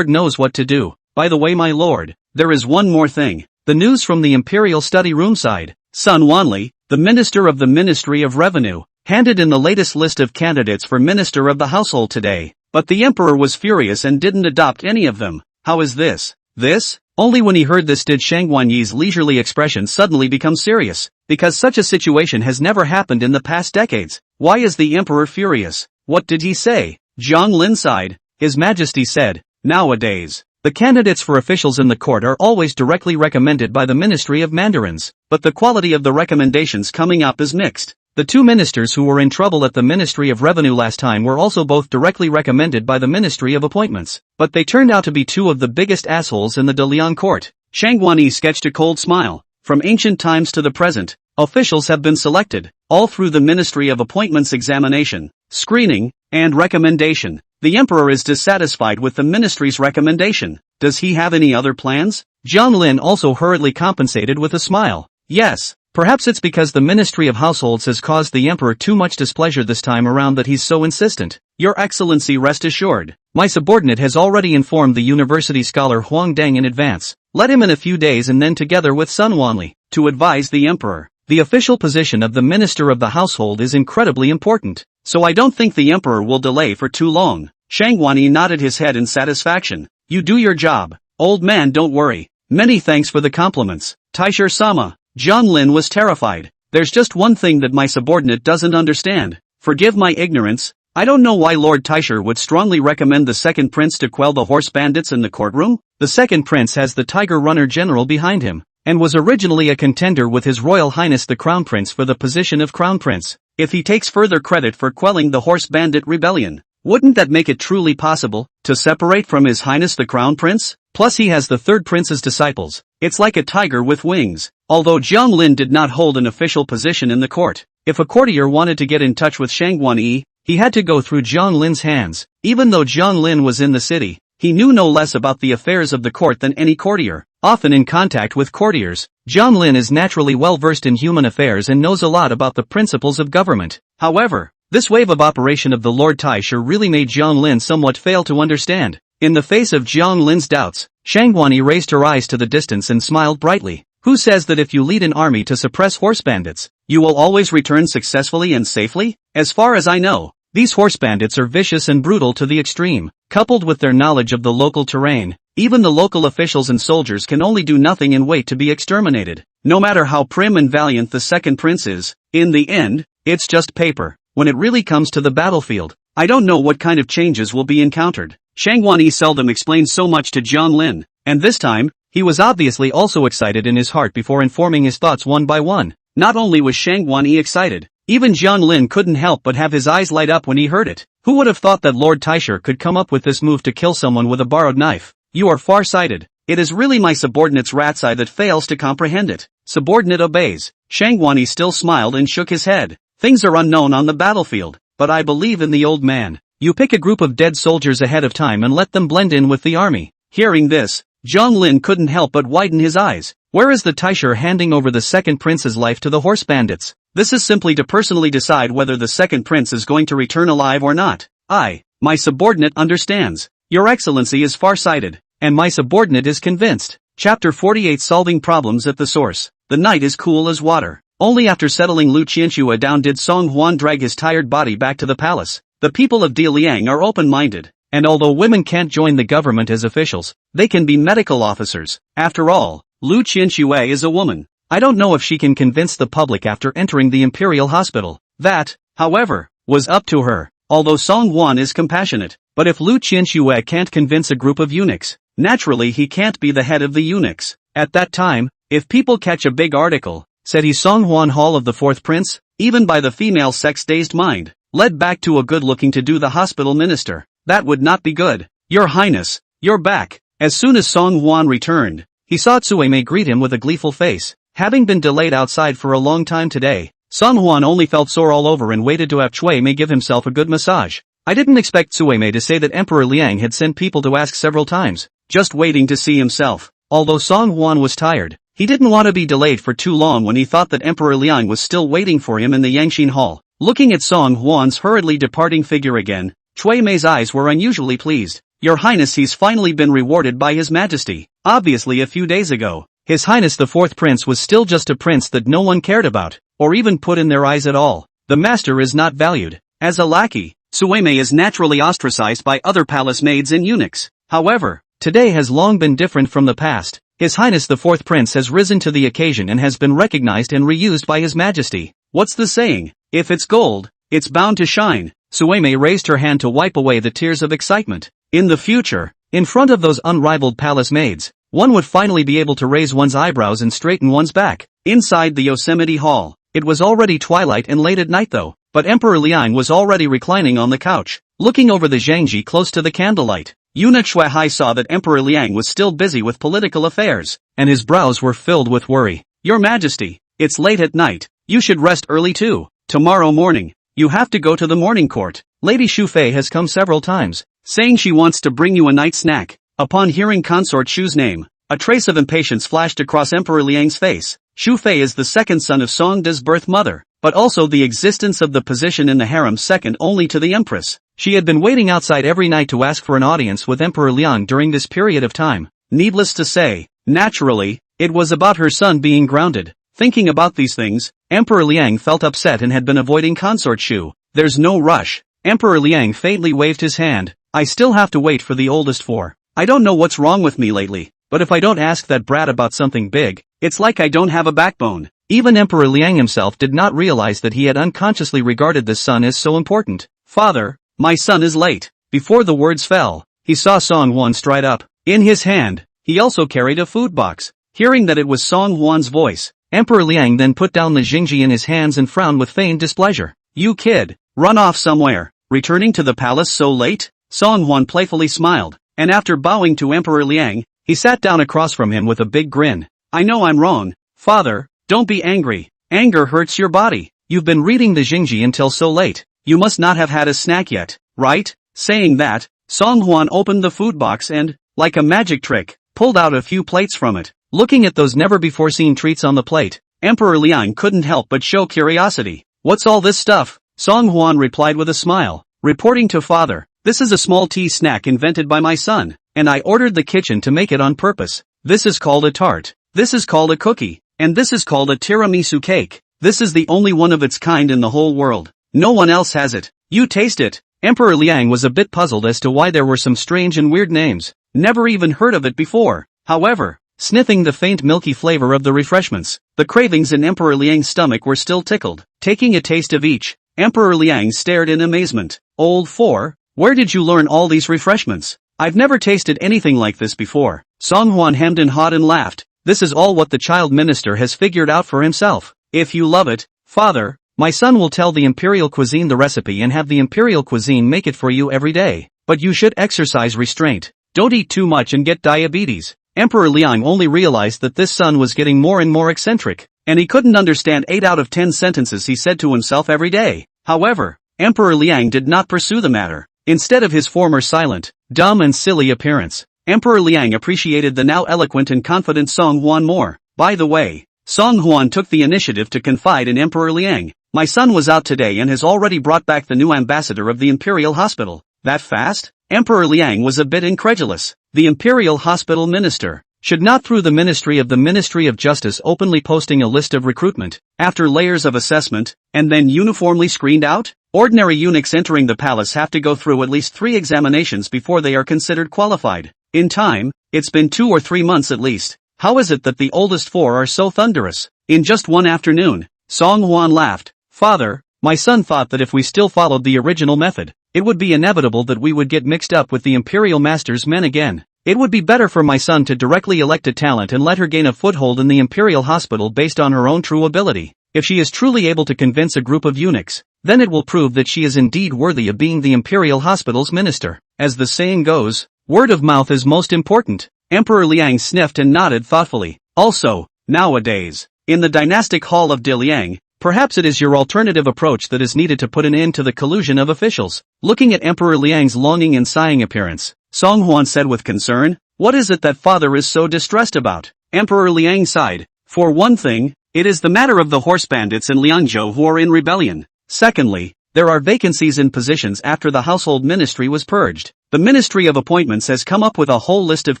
knows what to do. By the way, my lord, there is one more thing. The news from the Imperial Study Room side. Sun Wanli, the Minister of the Ministry of Revenue, handed in the latest list of candidates for Minister of the Household today, but the Emperor was furious and didn't adopt any of them. How is this? This? Only when he heard this did Shangguani's leisurely expression suddenly become serious, because such a situation has never happened in the past decades. Why is the Emperor furious? What did he say? Jiang Lin sighed. His Majesty said, nowadays, the candidates for officials in the court are always directly recommended by the Ministry of Mandarins, but the quality of the recommendations coming up is mixed. The 2 ministers who were in trouble at the Ministry of Revenue last time were also both directly recommended by the Ministry of Appointments, but they turned out to be 2 of the biggest assholes in the Dalian court. Shangguani sketched a cold smile. From ancient times to the present, officials have been selected, all through the Ministry of Appointments examination, screening, and recommendation. The Emperor is dissatisfied with the Ministry's recommendation. Does he have any other plans? Jiang Lin also hurriedly compensated with a smile. Yes. Perhaps it's because the Ministry of Households has caused the Emperor too much displeasure this time around that he's so insistent. Your Excellency, rest assured. My subordinate has already informed the university scholar Huang Deng in advance. Let him in a few days and then together with Sun Wanli, to advise the Emperor. The official position of the Minister of the Household is incredibly important, so I don't think the Emperor will delay for too long. Shangguani nodded his head in satisfaction. You do your job, old man, don't worry. Many thanks for the compliments. Taisher-sama. Jiang Lin was terrified. There's just one thing that my subordinate doesn't understand. Forgive my ignorance. I don't know why Lord Taisher would strongly recommend the second prince to quell the horse bandits in the courtroom. The second prince has the Tiger Runner General behind him, and was originally a contender with His Royal Highness the Crown Prince for the position of Crown Prince. If he takes further credit for quelling the horse bandit rebellion, wouldn't that make it truly possible to separate from His Highness the Crown Prince? Plus he has the third prince's disciples. It's like a tiger with wings. Although Jiang Lin did not hold an official position in the court, if a courtier wanted to get in touch with Shangguani, he had to go through Jiang Lin's hands. Even though Jiang Lin was in the city, he knew no less about the affairs of the court than any courtier. Often in contact with courtiers, Jiang Lin is naturally well versed in human affairs and knows a lot about the principles of government. However, this wave of operation of the Lord Taisha really made Jiang Lin somewhat fail to understand. In the face of Jiang Lin's doubts, Shangguani raised her eyes to the distance and smiled brightly. Who says that if you lead an army to suppress horse bandits, you will always return successfully and safely? As far as I know, these horse bandits are vicious and brutal to the extreme. Coupled with their knowledge of the local terrain, even the local officials and soldiers can only do nothing and wait to be exterminated. No matter how prim and valiant the second prince is, in the end, it's just paper. When it really comes to the battlefield, I don't know what kind of changes will be encountered. Shangguani seldom explained so much to Jiang Lin, and this time, he was obviously also excited in his heart before informing his thoughts one by one. Not only was Shangguani excited, even Jiang Lin couldn't help but have his eyes light up when he heard it. Who would have thought that Lord Taisha could come up with this move to kill someone with a borrowed knife? You are far-sighted. It is really my subordinate's rat's eye that fails to comprehend it. Subordinate obeys. Shangguani still smiled and shook his head. Things are unknown on the battlefield, but I believe in the old man. You pick a group of dead soldiers ahead of time and let them blend in with the army. Hearing this, Jiang Lin couldn't help but widen his eyes. Where is the Taisha handing over the second prince's life to the horse bandits? This is simply to personally decide whether the second prince is going to return alive or not. My subordinate understands. Your Excellency is far-sighted, and my subordinate is convinced. Chapter 48 Solving Problems at the Source. The night is cool as water. Only after settling Lu Qianxue down did Song Huan drag his tired body back to the palace. The people of Diliang are open-minded, and although women can't join the government as officials, they can be medical officers. After all, Lu Qianxue is a woman. I don't know if she can convince the public after entering the imperial hospital. That, however, was up to her. Although Song Huan is compassionate, but if Lu Qianxue can't convince a group of eunuchs, naturally he can't be the head of the eunuchs. At that time, if people catch a big article, said he Song Huan Hall of the Fourth Prince, even by the female sex-dazed mind, led back to a good-looking to-do the hospital minister, that would not be good. Your Highness, you're back. As soon as Song Huan returned, he saw Tsueme greet him with a gleeful face. Having been delayed outside for a long time today, Song Huan only felt sore all over and waited to have Tsueme give himself a good massage. I didn't expect Tsueme to say that Emperor Liang had sent people to ask several times, just waiting to see himself. Although Song Huan was tired, he didn't want to be delayed for too long when he thought that Emperor Liang was still waiting for him in the Yangxin Hall. Looking at Song Huan's hurriedly departing figure again, Tsueme's eyes were unusually pleased. Your Highness, he's finally been rewarded by His Majesty. Obviously a few days ago, His Highness the Fourth Prince was still just a prince that no one cared about, or even put in their eyes at all. The master is not valued. As a lackey, Tsueme is naturally ostracized by other palace maids and eunuchs. However, today has long been different from the past. His Highness the Fourth Prince has risen to the occasion and has been recognized and reused by His Majesty. What's the saying? If it's gold, it's bound to shine. Tsueme raised her hand to wipe away the tears of excitement. In the future, in front of those unrivaled palace maids, one would finally be able to raise one's eyebrows and straighten one's back. Inside the Yosemite Hall, it was already twilight and late at night though, but Emperor Liang was already reclining on the couch, looking over the Zhangji close to the candlelight. Eunuch Shuai saw that Emperor Liang was still busy with political affairs, and his brows were filled with worry. Your Majesty, it's late at night. You should rest early too. Tomorrow morning, you have to go to the morning court. Lady Shu Fei has come several times, saying she wants to bring you a night snack. Upon hearing Consort Shu's name, a trace of impatience flashed across Emperor Liang's face. Shu Fei is the second son of Song De's birth mother, but also the existence of the position in the harem second only to the Empress. She had been waiting outside every night to ask for an audience with Emperor Liang during this period of time. Needless to say, naturally, it was about her son being grounded. Thinking about these things, Emperor Liang felt upset and had been avoiding Consort Shu. There's no rush. Emperor Liang faintly waved his hand. I still have to wait for the oldest four. I don't know what's wrong with me lately, but if I don't ask that brat about something big, it's like I don't have a backbone. Even Emperor Liang himself did not realize that he had unconsciously regarded this son as so important. Father, my son is late. Before the words fell, he saw Song Huan stride up. In his hand, he also carried a food box. Hearing that it was Song Huan's voice, Emperor Liang then put down the Jingji in his hands and frowned with feigned displeasure. You kid, run off somewhere. Returning to the palace so late? Song Huan playfully smiled, and after bowing to Emperor Liang, he sat down across from him with a big grin. I know I'm wrong. Father, don't be angry. Anger hurts your body. You've been reading the Jingji until so late. You must not have had a snack yet, right? Saying that, Song Hwan opened the food box and, like a magic trick, pulled out a few plates from it. Looking at those never-before-seen treats on the plate, Emperor Liang couldn't help but show curiosity. What's all this stuff? Song Hwan replied with a smile. Reporting to father, this is a small tea snack invented by my son, and I ordered the kitchen to make it on purpose. This is called a tart. This is called a cookie. And this is called a tiramisu cake. This is the only one of its kind in the whole world. No one else has it. You taste it. Emperor Liang was a bit puzzled as to why there were some strange and weird names. Never even heard of it before. However, sniffing the faint milky flavor of the refreshments, the cravings in Emperor Liang's stomach were still tickled. Taking a taste of each, Emperor Liang stared in amazement. Old 4, where did you learn all these refreshments? I've never tasted anything like this before. Song Hwan hemmed and hawed and laughed. This is all what the child minister has figured out for himself. If you love it, father, my son will tell the imperial cuisine the recipe and have the imperial cuisine make it for you every day. But you should exercise restraint. Don't eat too much and get diabetes. Emperor Liang only realized that this son was getting more and more eccentric, and he couldn't understand 8 out of 10 sentences he said to himself every day. However, Emperor Liang did not pursue the matter. Instead of his former silent, dumb and silly appearance, Emperor Liang appreciated the now eloquent and confident Song Hwan more. By the way, Song Hwan took the initiative to confide in Emperor Liang. My son was out today and has already brought back the new ambassador of the Imperial Hospital. That fast? Emperor Liang was a bit incredulous. The Imperial Hospital Minister should not through the Ministry of Justice openly posting a list of recruitment, after layers of assessment, and then uniformly screened out? Ordinary eunuchs entering the palace have to go through at least 3 examinations before they are considered qualified. In time, it's been 2 or 3 months at least. How is it that the oldest 4 are so thunderous? In just one afternoon, Song Hwan laughed. Father, my son thought that if we still followed the original method, it would be inevitable that we would get mixed up with the Imperial Master's men again. It would be better for my son to directly elect a talent and let her gain a foothold in the Imperial Hospital based on her own true ability. If she is truly able to convince a group of eunuchs, then it will prove that she is indeed worthy of being the Imperial Hospital's minister. As the saying goes, word of mouth is most important. Emperor Liang sniffed and nodded thoughtfully. Also, nowadays, in the dynastic hall of Diliang, perhaps it is your alternative approach that is needed to put an end to the collusion of officials. Looking at Emperor Liang's longing and sighing appearance, Song Hwan said with concern, what is it that father is so distressed about? Emperor Liang sighed. For one thing, it is the matter of the horse bandits in Liangzhou who are in rebellion. Secondly, there are vacancies in positions after the household ministry was purged. The Ministry of Appointments has come up with a whole list of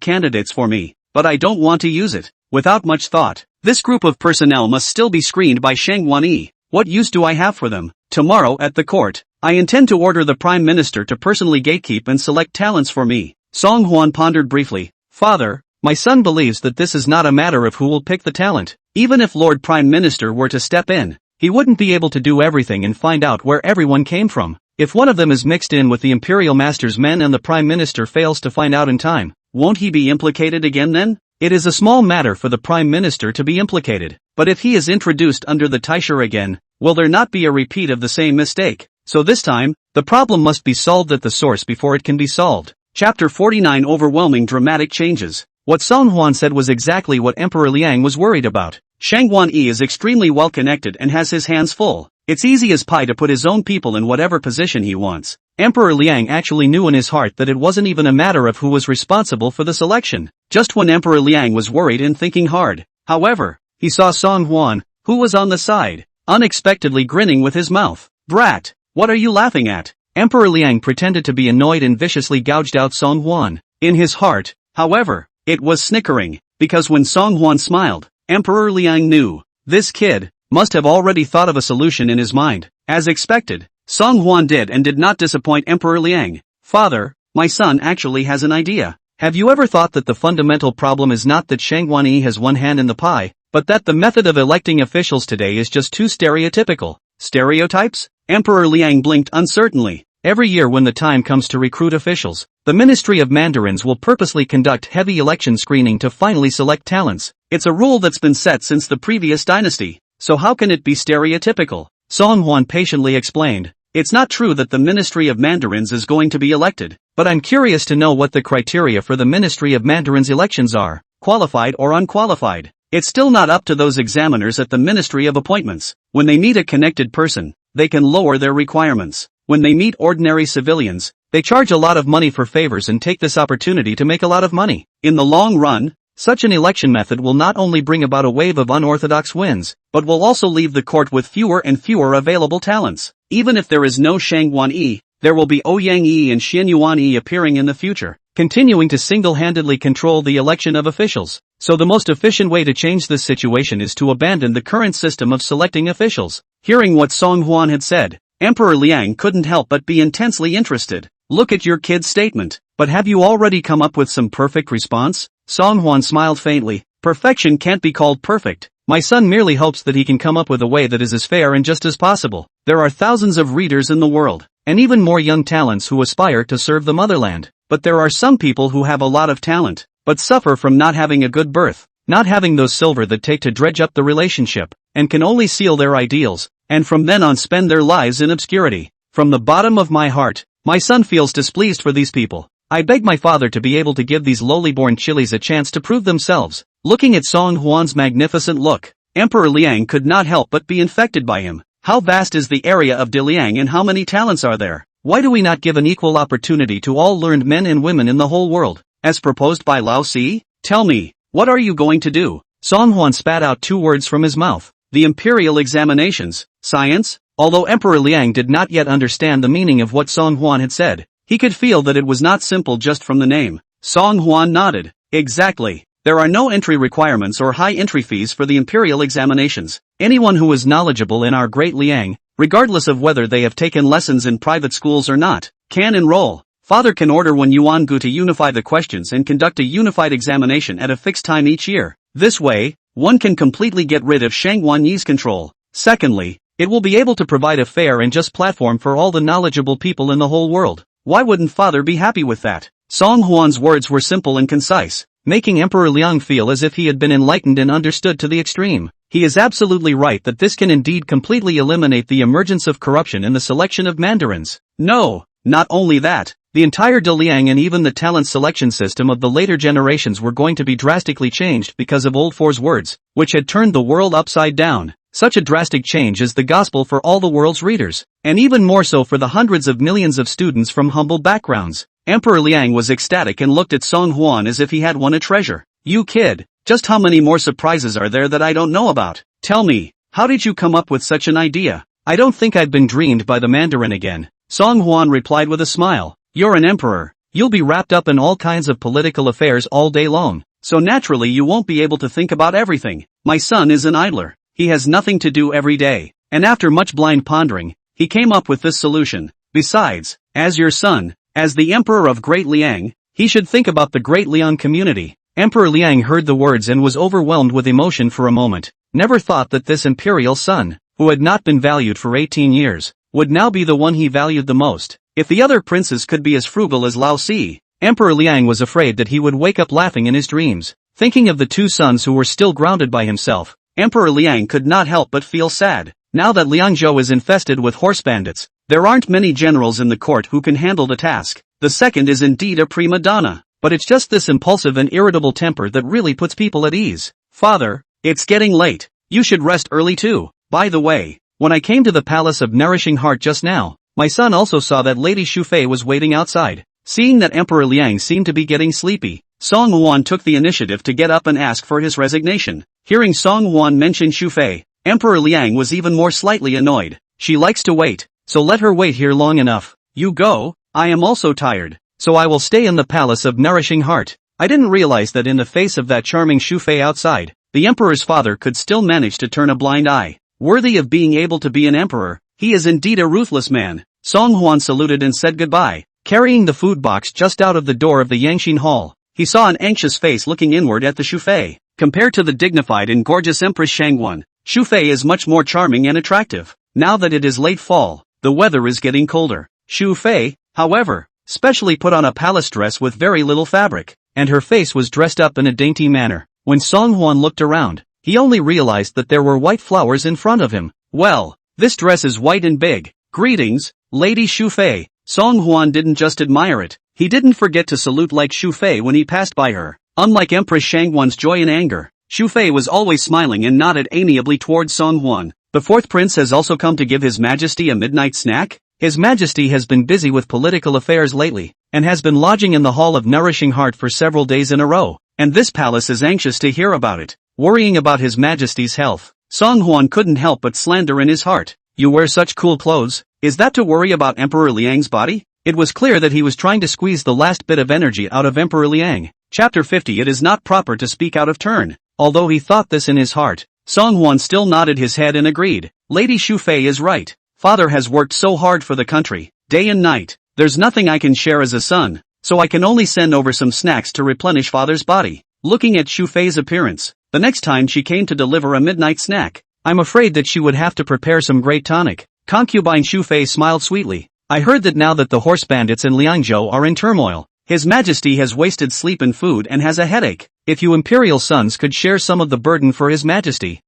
candidates for me, but I don't want to use it. Without much thought, this group of personnel must still be screened by Shang Wanyi. What use do I have for them? Tomorrow at the court, I intend to order the Prime Minister to personally gatekeep and select talents for me. Song Hwan pondered briefly. Father, my son believes that this is not a matter of who will pick the talent. Even if Lord Prime Minister were to step in, he wouldn't be able to do everything and find out where everyone came from. If one of them is mixed in with the Imperial Master's men and the Prime Minister fails to find out in time, won't he be implicated again then? It is a small matter for the Prime Minister to be implicated, but if he is introduced under the Taisha again, will there not be a repeat of the same mistake? So this time, the problem must be solved at the source before it can be solved. Chapter 49 Overwhelming Dramatic Changes. What Song Hwan said was exactly what Emperor Liang was worried about. Shang Wanyi is extremely well connected and has his hands full. It's easy as pie to put his own people in whatever position he wants. Emperor Liang actually knew in his heart that it wasn't even a matter of who was responsible for the selection. Just when Emperor Liang was worried and thinking hard, however, he saw Song Hwan, who was on the side, unexpectedly grinning with his mouth. Brat, what are you laughing at? Emperor Liang pretended to be annoyed and viciously gouged out Song Hwan. In his heart, however, it was snickering, because when Song Hwan smiled, Emperor Liang knew, this kid must have already thought of a solution in his mind. As expected, Song Hwan did and did not disappoint Emperor Liang. Father, my son actually has an idea. Have you ever thought that the fundamental problem is not that Shang Wanyi has one hand in the pie, but that the method of electing officials today is just too stereotypical? Stereotypes? Emperor Liang blinked uncertainly. Every year when the time comes to recruit officials, the Ministry of Mandarins will purposely conduct heavy election screening to finally select talents. It's a rule that's been set since the previous dynasty, so how can it be stereotypical? Song Hwan patiently explained. It's not true that the Ministry of Mandarins is going to be elected, but I'm curious to know what the criteria for the Ministry of Mandarins elections are, qualified or unqualified. It's still not up to those examiners at the Ministry of Appointments. When they need a connected person, they can lower their requirements. when they meet ordinary civilians, they charge a lot of money for favors and take this opportunity to make a lot of money. In the long run, such an election method will not only bring about a wave of unorthodox wins, but will also leave the court with fewer and fewer available talents. Even if there is no Shangguan Yi, there will be Ouyang Yi and Xianyuan Yi appearing in the future, continuing to single-handedly control the election of officials. So the most efficient way to change this situation is to abandon the current system of selecting officials. Hearing what Song Huan had said, Emperor Liang couldn't help but be intensely interested. Look at your kid's statement. But have you already come up with some perfect response? Song Huan smiled faintly. Perfection can't be called perfect. My son merely hopes that he can come up with a way that is as fair and just as possible. There are thousands of readers in the world, and even more young talents who aspire to serve the motherland. But there are some people who have a lot of talent, but suffer from not having a good birth, not having those silver that take to dredge up the relationship, and can only seal their ideals, and from then on spend their lives in obscurity. From the bottom of my heart, my son feels displeased for these people. I beg my father to be able to give these lowly-born chilies a chance to prove themselves. Looking at Song Huan's magnificent look, Emperor Liang could not help but be infected by him. How vast is the area of Diliang and how many talents are there? Why do we not give an equal opportunity to all learned men and women in the whole world, as proposed by Lao Si? Tell me, what are you going to do? Song Huan spat out 2 words from his mouth. The imperial examinations, science? Although Emperor Liang did not yet understand the meaning of what Song Huan had said, he could feel that it was not simple just from the name. Song Huan nodded. Exactly. There are no entry requirements or high entry fees for the imperial examinations. Anyone who is knowledgeable in our great Liang, regardless of whether they have taken lessons in private schools or not, can enroll. Father can order 1 yuan gu to unify the questions and conduct a unified examination at a fixed time each year. This way, one can completely get rid of Shangguan Yi's control. Secondly, it will be able to provide a fair and just platform for all the knowledgeable people in the whole world. Why wouldn't father be happy with that? Song Huan's words were simple and concise, making Emperor Liang feel as if he had been enlightened and understood to the extreme. He is absolutely right that this can indeed completely eliminate the emergence of corruption in the selection of mandarins. No, not only that, the entire Diliang and even the talent selection system of the later generations were going to be drastically changed because of Old Four's words, which had turned the world upside down. Such a drastic change is the gospel for all the world's readers, and even more so for the hundreds of millions of students from humble backgrounds. Emperor Liang was ecstatic and looked at Song Huan as if he had won a treasure. You kid, just how many more surprises are there that I don't know about? Tell me, how did you come up with such an idea? I don't think I've been dreamed by the Mandarin again. Song Huan replied with a smile. You're an emperor. You'll be wrapped up in all kinds of political affairs all day long, so naturally you won't be able to think about everything. My son is an idler. He has nothing to do every day, and after much blind pondering, he came up with this solution. Besides, as your son, as the emperor of Great Liang, he should think about the Great Liang community. Emperor Liang heard the words and was overwhelmed with emotion for a moment. Never thought that this imperial son, who had not been valued for 18 years, would now be the one he valued the most. If the other princes could be as frugal as Lao Si, Emperor Liang was afraid that he would wake up laughing in his dreams. Thinking of the 2 sons who were still grounded by himself, Emperor Liang could not help but feel sad. Now that Liangzhou is infested with horse bandits, there aren't many generals in the court who can handle the task. The second is indeed a prima donna, but it's just this impulsive and irritable temper that really puts people at ease. Father, it's getting late. You should rest early too. By the way, when I came to the palace of Nourishing Heart just now, my son also saw that Lady Shufei was waiting outside. Seeing that Emperor Liang seemed to be getting sleepy, Song Huan took the initiative to get up and ask for his resignation. Hearing Song Huan mention Shufei, Emperor Liang was even more slightly annoyed. She likes to wait, so let her wait here long enough. You go, I am also tired, so I will stay in the palace of Nourishing Heart. I didn't realize that in the face of that charming Shufei outside, the emperor's father could still manage to turn a blind eye. Worthy of being able to be an emperor, he is indeed a ruthless man. Song Huan saluted and said goodbye. Carrying the food box just out of the door of the Yangxin Hall, he saw an anxious face looking inward at the Shufei. Compared to the dignified and gorgeous Empress Shangguan, Shufei is much more charming and attractive. Now that it is late fall, the weather is getting colder. Shufei, however, specially put on a palace dress with very little fabric, and her face was dressed up in a dainty manner. When Song Huan looked around, he only realized that there were white flowers in front of him. Well, this dress is white and big. Greetings, Lady Shufei. Song Huan didn't just admire it, he didn't forget to salute like Shufei when he passed by her. Unlike Empress Shangguan's joy and anger, Shufei was always smiling and nodded amiably towards Song Huan. The 4th prince has also come to give his majesty a midnight snack? His Majesty has been busy with political affairs lately, and has been lodging in the Hall of Nourishing Heart for several days in a row, and this palace is anxious to hear about it, worrying about His Majesty's health. Song Huan couldn't help but slander in his heart. You wear such cool clothes, is that to worry about Emperor Liang's body? It was clear that he was trying to squeeze the last bit of energy out of Emperor Liang. Chapter 50. It is not proper to speak out of turn. Although he thought this in his heart, Song Huan still nodded his head and agreed. Lady Shu Fei is right. Father has worked so hard for the country, day and night. There's nothing I can share as a son, so I can only send over some snacks to replenish father's body. Looking at Shu Fei's appearance, the next time she came to deliver a midnight snack, I'm afraid that she would have to prepare some great tonic. Concubine Shu Fei smiled sweetly. I heard that now that the horse bandits in Liangzhou are in turmoil, His Majesty has wasted sleep and food and has a headache. If you imperial sons could share some of the burden for His Majesty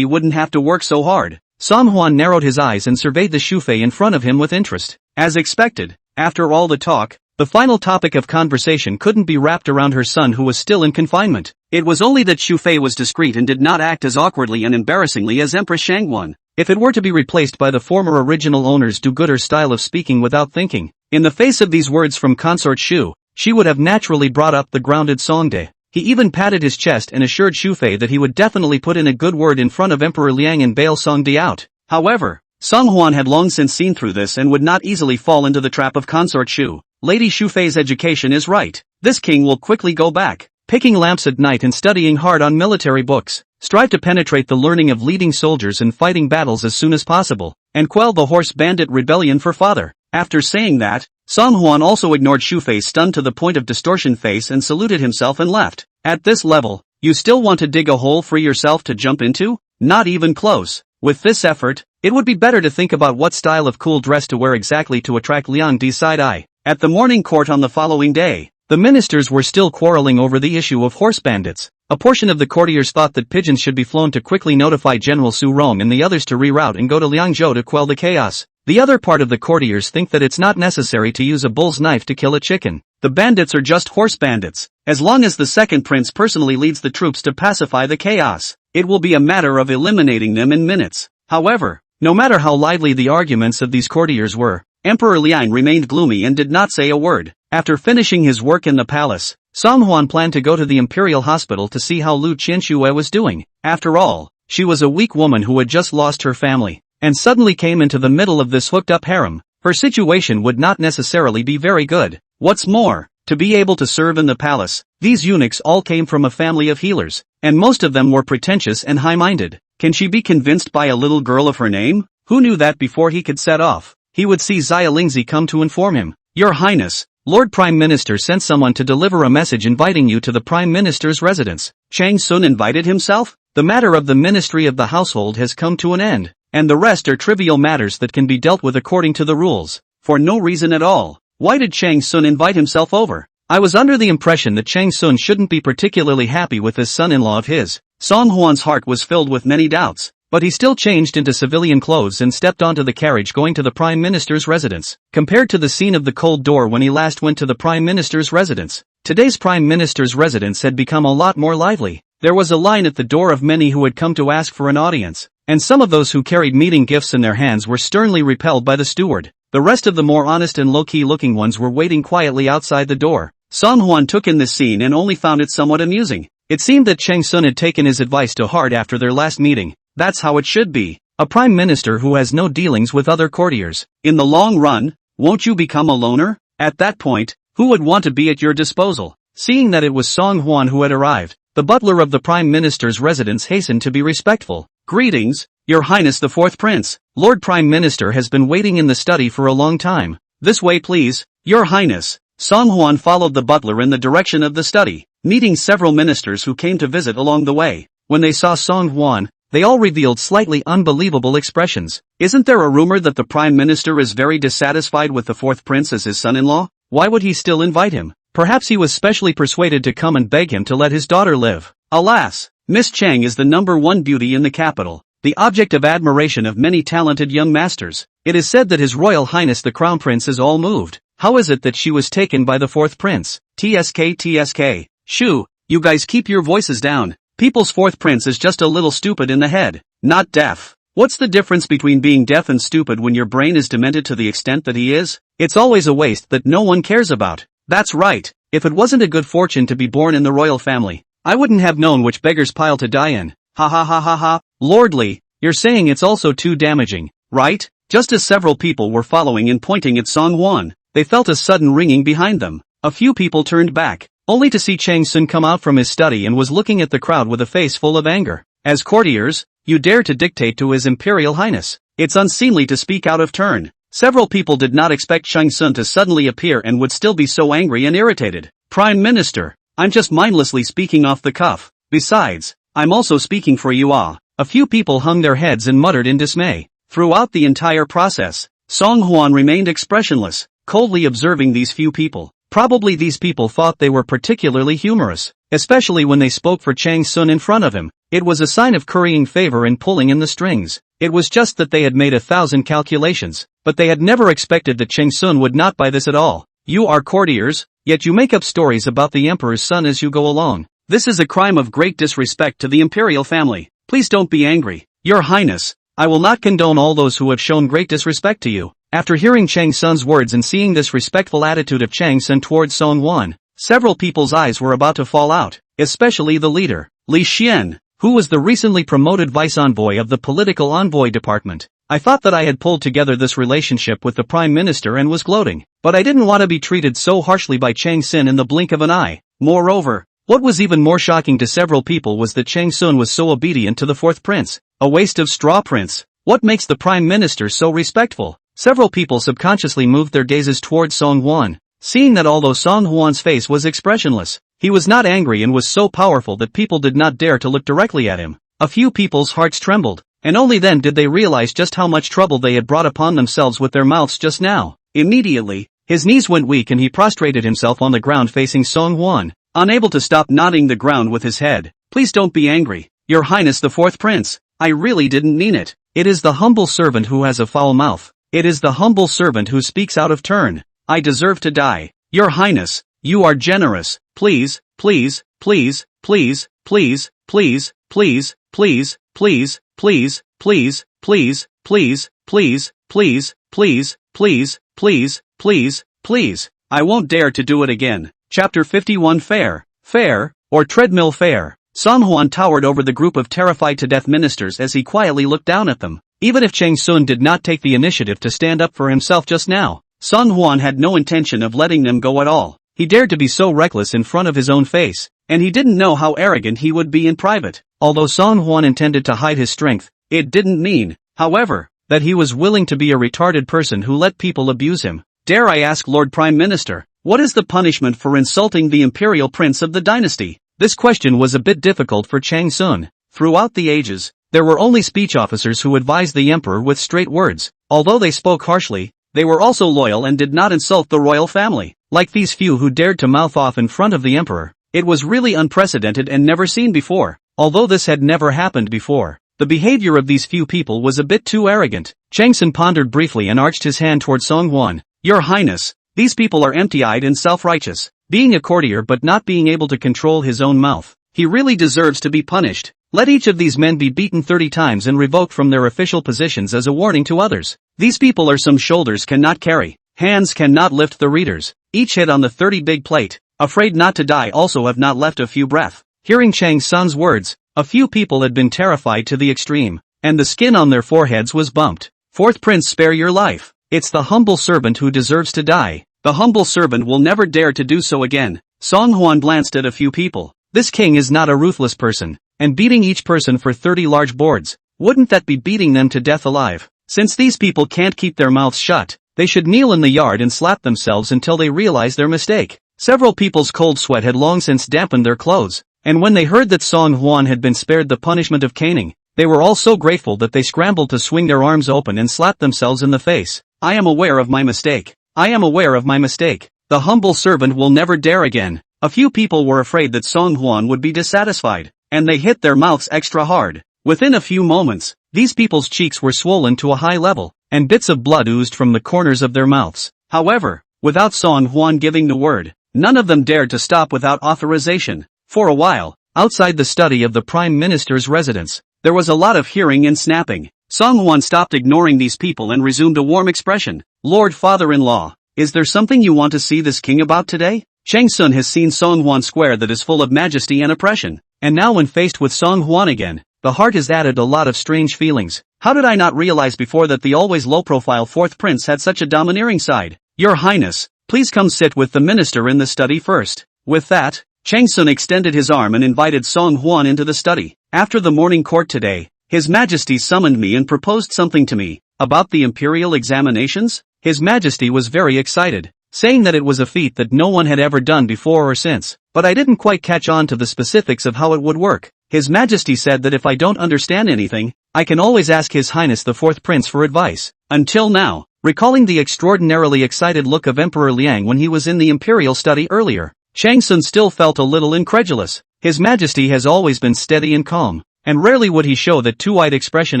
wouldn't have to work so hard. Song Huan narrowed his eyes and surveyed the Shu Fei in front of him with interest. As expected, after all the talk, the final topic of conversation couldn't be wrapped around her son who was still in confinement. It was only that Shu Fei was discreet and did not act as awkwardly and embarrassingly as Empress Shangguan. If it were to be replaced by the former original owner's do-gooder style of speaking without thinking, in the face of these words from Consort Shu, she would have naturally brought up the grounded Songde. He even patted his chest and assured Shu Fei that he would definitely put in a good word in front of Emperor Liang and bail Songde out. However, Song Huan had long since seen through this and would not easily fall into the trap of Consort Shu. Lady Shu Fei's education is right. This king will quickly go back, picking lamps at night and studying hard on military books, strive to penetrate the learning of leading soldiers and fighting battles as soon as possible, and quell the horse bandit rebellion for father. After saying that, Song Huan also ignored Shu Fei's stunned to the point of distortion face and saluted himself and left. At this level, you still want to dig a hole for yourself to jump into? Not even close. With this effort, it would be better to think about what style of cool dress to wear exactly to attract Liang Di's side eye. At the morning court on the following day, the ministers were still quarreling over the issue of horse bandits. A portion of the courtiers thought that pigeons should be flown to quickly notify General Su Rong and the others to reroute and go to Liangzhou to quell the chaos. The other part of the courtiers think that it's not necessary to use a bull's knife to kill a chicken. The bandits are just horse bandits. As long as the second prince personally leads the troops to pacify the chaos, it will be a matter of eliminating them in minutes. However, no matter how lively the arguments of these courtiers were, Emperor Liang remained gloomy and did not say a word. After finishing his work in the palace, Song Huan planned to go to the imperial hospital to see how Lu Qianxue was doing. After all, she was a weak woman who had just lost her family, and suddenly came into the middle of this hooked-up harem. Her situation would not necessarily be very good. What's more, to be able to serve in the palace, these eunuchs all came from a family of healers, and most of them were pretentious and high-minded. Can she be convinced by a little girl of her name? Who knew that before he could set off, he would see Xia Lingzi come to inform him. Your Highness, Lord Prime Minister sent someone to deliver a message inviting you to the Prime Minister's residence. Chang Sun invited himself? The matter of the Ministry of the Household has come to an end, and the rest are trivial matters that can be dealt with according to the rules. For no reason at all, why did Chang Sun invite himself over? I was under the impression that Chang Sun shouldn't be particularly happy with this son-in-law of his. Song Huan's heart was filled with many doubts, but he still changed into civilian clothes and stepped onto the carriage going to the Prime Minister's residence. Compared to the scene of the cold door when he last went to the Prime Minister's residence, today's Prime Minister's residence had become a lot more lively. There was a line at the door of many who had come to ask for an audience, and some of those who carried meeting gifts in their hands were sternly repelled by the steward. The rest of the more honest and low-key looking ones were waiting quietly outside the door. Song Huan took in this scene and only found it somewhat amusing. It seemed that Chang Sun had taken his advice to heart after their last meeting. That's how it should be. A prime minister who has no dealings with other courtiers. In the long run, won't you become a loner? At that point, who would want to be at your disposal? Seeing that it was Song Huan who had arrived, the butler of the prime minister's residence hastened to be respectful. Greetings, Your Highness the Fourth Prince. Lord Prime Minister has been waiting in the study for a long time. This way please, Your Highness. Song Huan followed the butler in the direction of the study, meeting several ministers who came to visit along the way. When they saw Song Huan, they all revealed slightly unbelievable expressions. Isn't there a rumor that the Prime Minister is very dissatisfied with the Fourth Prince as his son-in-law? Why would he still invite him? Perhaps he was specially persuaded to come and beg him to let his daughter live. Alas, Miss Chang is the #1 beauty in the capital, the object of admiration of many talented young masters. It is said that His Royal Highness the Crown Prince is all moved. How is it that she was taken by the Fourth Prince? TSK. Shoo, you guys keep your voices down. People's Fourth Prince is just a little stupid in the head, not deaf. What's the difference between being deaf and stupid when your brain is demented to the extent that he is? It's always a waste that no one cares about. That's right, if it wasn't a good fortune to be born in the royal family, I wouldn't have known which beggar's pile to die in. Ha ha ha ha ha. Lordly, you're saying it's also too damaging, right? Just as several people were following and pointing at Song Hwan, they felt a sudden ringing behind them. A few people turned back, only to see Chang Sun come out from his study and was looking at the crowd with a face full of anger. As courtiers, you dare to dictate to His Imperial Highness. It's unseemly to speak out of turn. Several people did not expect Chang Sun to suddenly appear and would still be so angry and irritated. Prime Minister, I'm just mindlessly speaking off the cuff. Besides, I'm also speaking for you all. A few people hung their heads and muttered in dismay. Throughout the entire process, Song Hwan remained expressionless, coldly observing these few people. Probably these people thought they were particularly humorous, especially when they spoke for Chang Sun in front of him. It was a sign of currying favor and pulling in the strings. It was just that they had made 1,000 calculations, but they had never expected that Chang Sun would not buy this at all. You are courtiers, yet you make up stories about the emperor's son as you go along. This is a crime of great disrespect to the imperial family. Please don't be angry, Your Highness. I will not condone all those who have shown great disrespect to you. After hearing Chang Sun's words and seeing this respectful attitude of Chang Sun towards Song Hwan, several people's eyes were about to fall out, especially the leader, Li Xian, who was the recently promoted vice envoy of the political envoy department. I thought that I had pulled together this relationship with the Prime Minister and was gloating, but I didn't want to be treated so harshly by Chang Sun in the blink of an eye. Moreover, what was even more shocking to several people was that Chang Sun was so obedient to the fourth prince. A waste of straw, prince. What makes the Prime Minister so respectful? Several people subconsciously moved their gazes towards Song Hwan, seeing that although Song Hwan's face was expressionless, he was not angry and was so powerful that people did not dare to look directly at him. A few people's hearts trembled, and only then did they realize just how much trouble they had brought upon themselves with their mouths just now. Immediately, his knees went weak and he prostrated himself on the ground facing Song Hwan, unable to stop nodding the ground with his head. Please don't be angry, Your Highness the fourth prince. I really didn't mean it. It is the humble servant who has a foul mouth. It is the humble servant who speaks out of turn. I deserve to die. Your Highness, you are generous. Please, please, please, please, please, please, please, please, please, please, please, please, please, please, please, please, please, please, please, please. I won't dare to do it again. Chapter 51 Fair, or Treadmill Fair. Song Hwan towered over the group of terrified to death ministers as he quietly looked down at them. Even if Chang Sun did not take the initiative to stand up for himself just now, Song Hwan had no intention of letting them go at all. He dared to be so reckless in front of his own face, and he didn't know how arrogant he would be in private. Although Song Hwan intended to hide his strength, it didn't mean, however, that he was willing to be a retarded person who let people abuse him. Dare I ask, Lord Prime Minister, what is the punishment for insulting the imperial prince of the dynasty? This question was a bit difficult for Chang Sun. Throughout the ages, there were only speech officers who advised the emperor with straight words. Although they spoke harshly, they were also loyal and did not insult the royal family. Like these few who dared to mouth off in front of the emperor, it was really unprecedented and never seen before. Although this had never happened before, the behavior of these few people was a bit too arrogant. Chang Sun pondered briefly and arched his hand toward Song Hwan. Your Highness, these people are empty-eyed and self-righteous. Being a courtier but not being able to control his own mouth, he really deserves to be punished. Let each of these men be beaten 30 times and revoked from their official positions as a warning to others. These people are some shoulders cannot carry, hands cannot lift the readers. Each hit on the 30 big plate, afraid not to die, also have not left a few breath. Hearing Chang Sun's words, a few people had been terrified to the extreme, and the skin on their foreheads was bumped. Fourth prince, spare your life. It's the humble servant who deserves to die. The humble servant will never dare to do so again. Song Hwan glanced at a few people. This king is not a ruthless person, and beating each person for 30 large boards, wouldn't that be beating them to death alive? Since these people can't keep their mouths shut, they should kneel in the yard and slap themselves until they realize their mistake. Several people's cold sweat had long since dampened their clothes, and when they heard that Song Hwan had been spared the punishment of caning, they were all so grateful that they scrambled to swing their arms open and slap themselves in the face. I am aware of my mistake. I am aware of my mistake. The humble servant will never dare again. A few people were afraid that Song Hwan would be dissatisfied, and they hit their mouths extra hard. Within a few moments, these people's cheeks were swollen to a high level, and bits of blood oozed from the corners of their mouths. However, without Song Hwan giving the word, none of them dared to stop without authorization. For a while, outside the study of the Prime Minister's residence, there was a lot of hearing and snapping. Song Hwan stopped ignoring these people and resumed a warm expression. Lord Father-in-law, is there something you want to see this king about today? Chang Sun has seen Song Hwan square that is full of majesty and oppression, and now when faced with Song Hwan again, the heart has added a lot of strange feelings. How did I not realize before that the always low-profile fourth prince had such a domineering side? Your Highness, please come sit with the minister in the study first. With that, Chang Sun extended his arm and invited Song Hwan into the study. After the morning court today, His Majesty summoned me and proposed something to me. About the imperial examinations? His Majesty was very excited, saying that it was a feat that no one had ever done before or since. But I didn't quite catch on to the specifics of how it would work. His Majesty said that if I don't understand anything, I can always ask His Highness the Fourth Prince for advice. Until now, recalling the extraordinarily excited look of Emperor Liang when he was in the imperial study earlier, Chang Sun still felt a little incredulous. His Majesty has always been steady and calm, and rarely would he show that two-eyed expression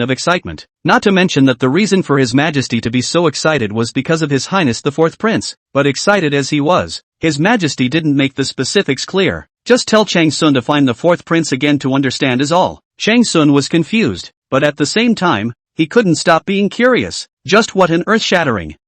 of excitement. Not to mention that the reason for His Majesty to be so excited was because of His Highness the Fourth Prince. But excited as he was, His Majesty didn't make the specifics clear. Just tell Chang Sun to find the Fourth Prince again to understand is all. Chang Sun was confused, but at the same time, he couldn't stop being curious. Just what an earth-shattering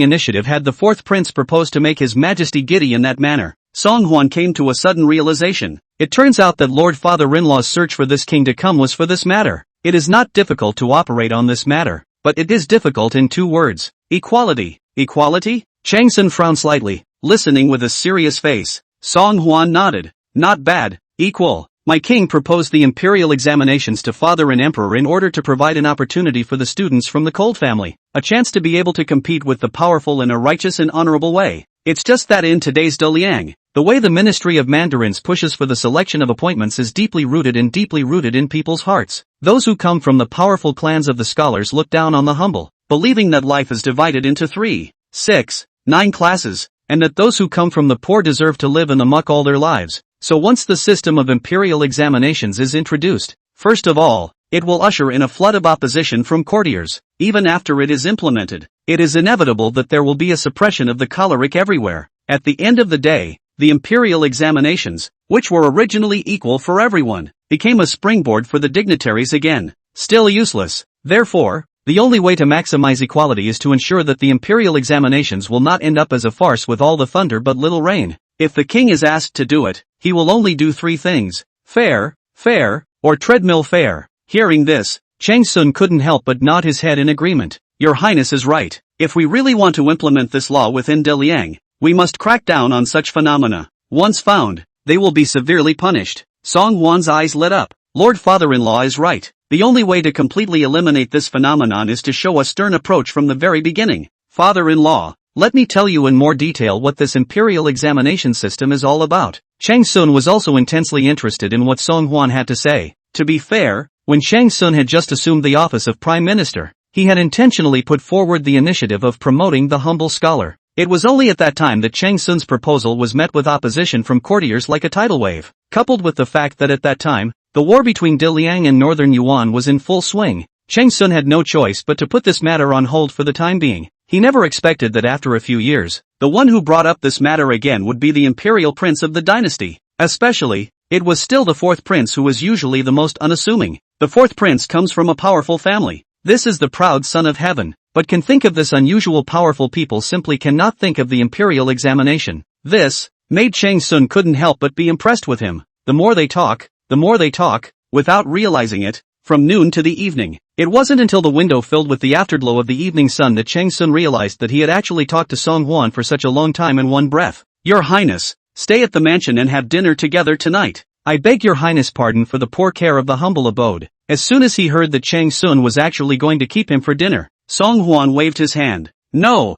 initiative had the Fourth Prince proposed to make His Majesty giddy in that manner? Song Hwan came to a sudden realization. It turns out that Lord Father-in-law's search for this king to come was for this matter. It is not difficult to operate on this matter, but it is difficult in 2 words. Equality. Equality? Chang Sun frowned slightly, listening with a serious face. Song Hwan nodded. Not bad. Equal. My king proposed the imperial examinations to father and emperor in order to provide an opportunity for the students from the Cold family, a chance to be able to compete with the powerful in a righteous and honorable way. It's just that in today's Daliang, the way the Ministry of Mandarins pushes for the selection of appointments is deeply rooted in people's hearts. Those who come from the powerful clans of the scholars look down on the humble, believing that life is divided into 3, 6, 9 classes, and that those who come from the poor deserve to live in the muck all their lives. So once the system of imperial examinations is introduced, first of all, it will usher in a flood of opposition from courtiers. Even after it is implemented, it is inevitable that there will be a suppression of the choleric everywhere. At the end of the day, the imperial examinations, which were originally equal for everyone, became a springboard for the dignitaries again. Still useless. Therefore, the only way to maximize equality is to ensure that the imperial examinations will not end up as a farce with all the thunder but little rain. If the king is asked to do it, he will only do 3 things: fair, or treadmill fare. Hearing this, Chang Sun couldn't help but nod his head in agreement. Your Highness is right. If we really want to implement this law within Daliang, we must crack down on such phenomena. Once found, they will be severely punished. Song Hwan's eyes lit up. Lord Father-in-law is right. The only way to completely eliminate this phenomenon is to show a stern approach from the very beginning. Father-in-law, let me tell you in more detail what this imperial examination system is all about. Chang Sun was also intensely interested in what Song Hwan had to say. To be fair, when Chang Sun had just assumed the office of Prime Minister, he had intentionally put forward the initiative of promoting the humble scholar. It was only at that time that Chang Sun's proposal was met with opposition from courtiers like a tidal wave, coupled with the fact that at that time, the war between Daliang and Northern Yuan was in full swing. Chang Sun had no choice but to put this matter on hold for the time being. He never expected that after a few years, the one who brought up this matter again would be the imperial prince of the dynasty. Especially, it was still the fourth prince who was usually the most unassuming. The fourth prince comes from a powerful family. This is the proud son of heaven, but can think of this unusual powerful people simply cannot think of the imperial examination. This made Chang Sun couldn't help but be impressed with him. The more they talk, without realizing it, from noon to the evening. It wasn't until the window filled with the afterglow of the evening sun that Chang Sun realized that he had actually talked to Song Hwan for such a long time in one breath. Your Highness, stay at the mansion and have dinner together tonight. I beg your Highness pardon for the poor care of the humble abode. As soon as he heard that Chang Sun was actually going to keep him for dinner, Song Hwan waved his hand. No,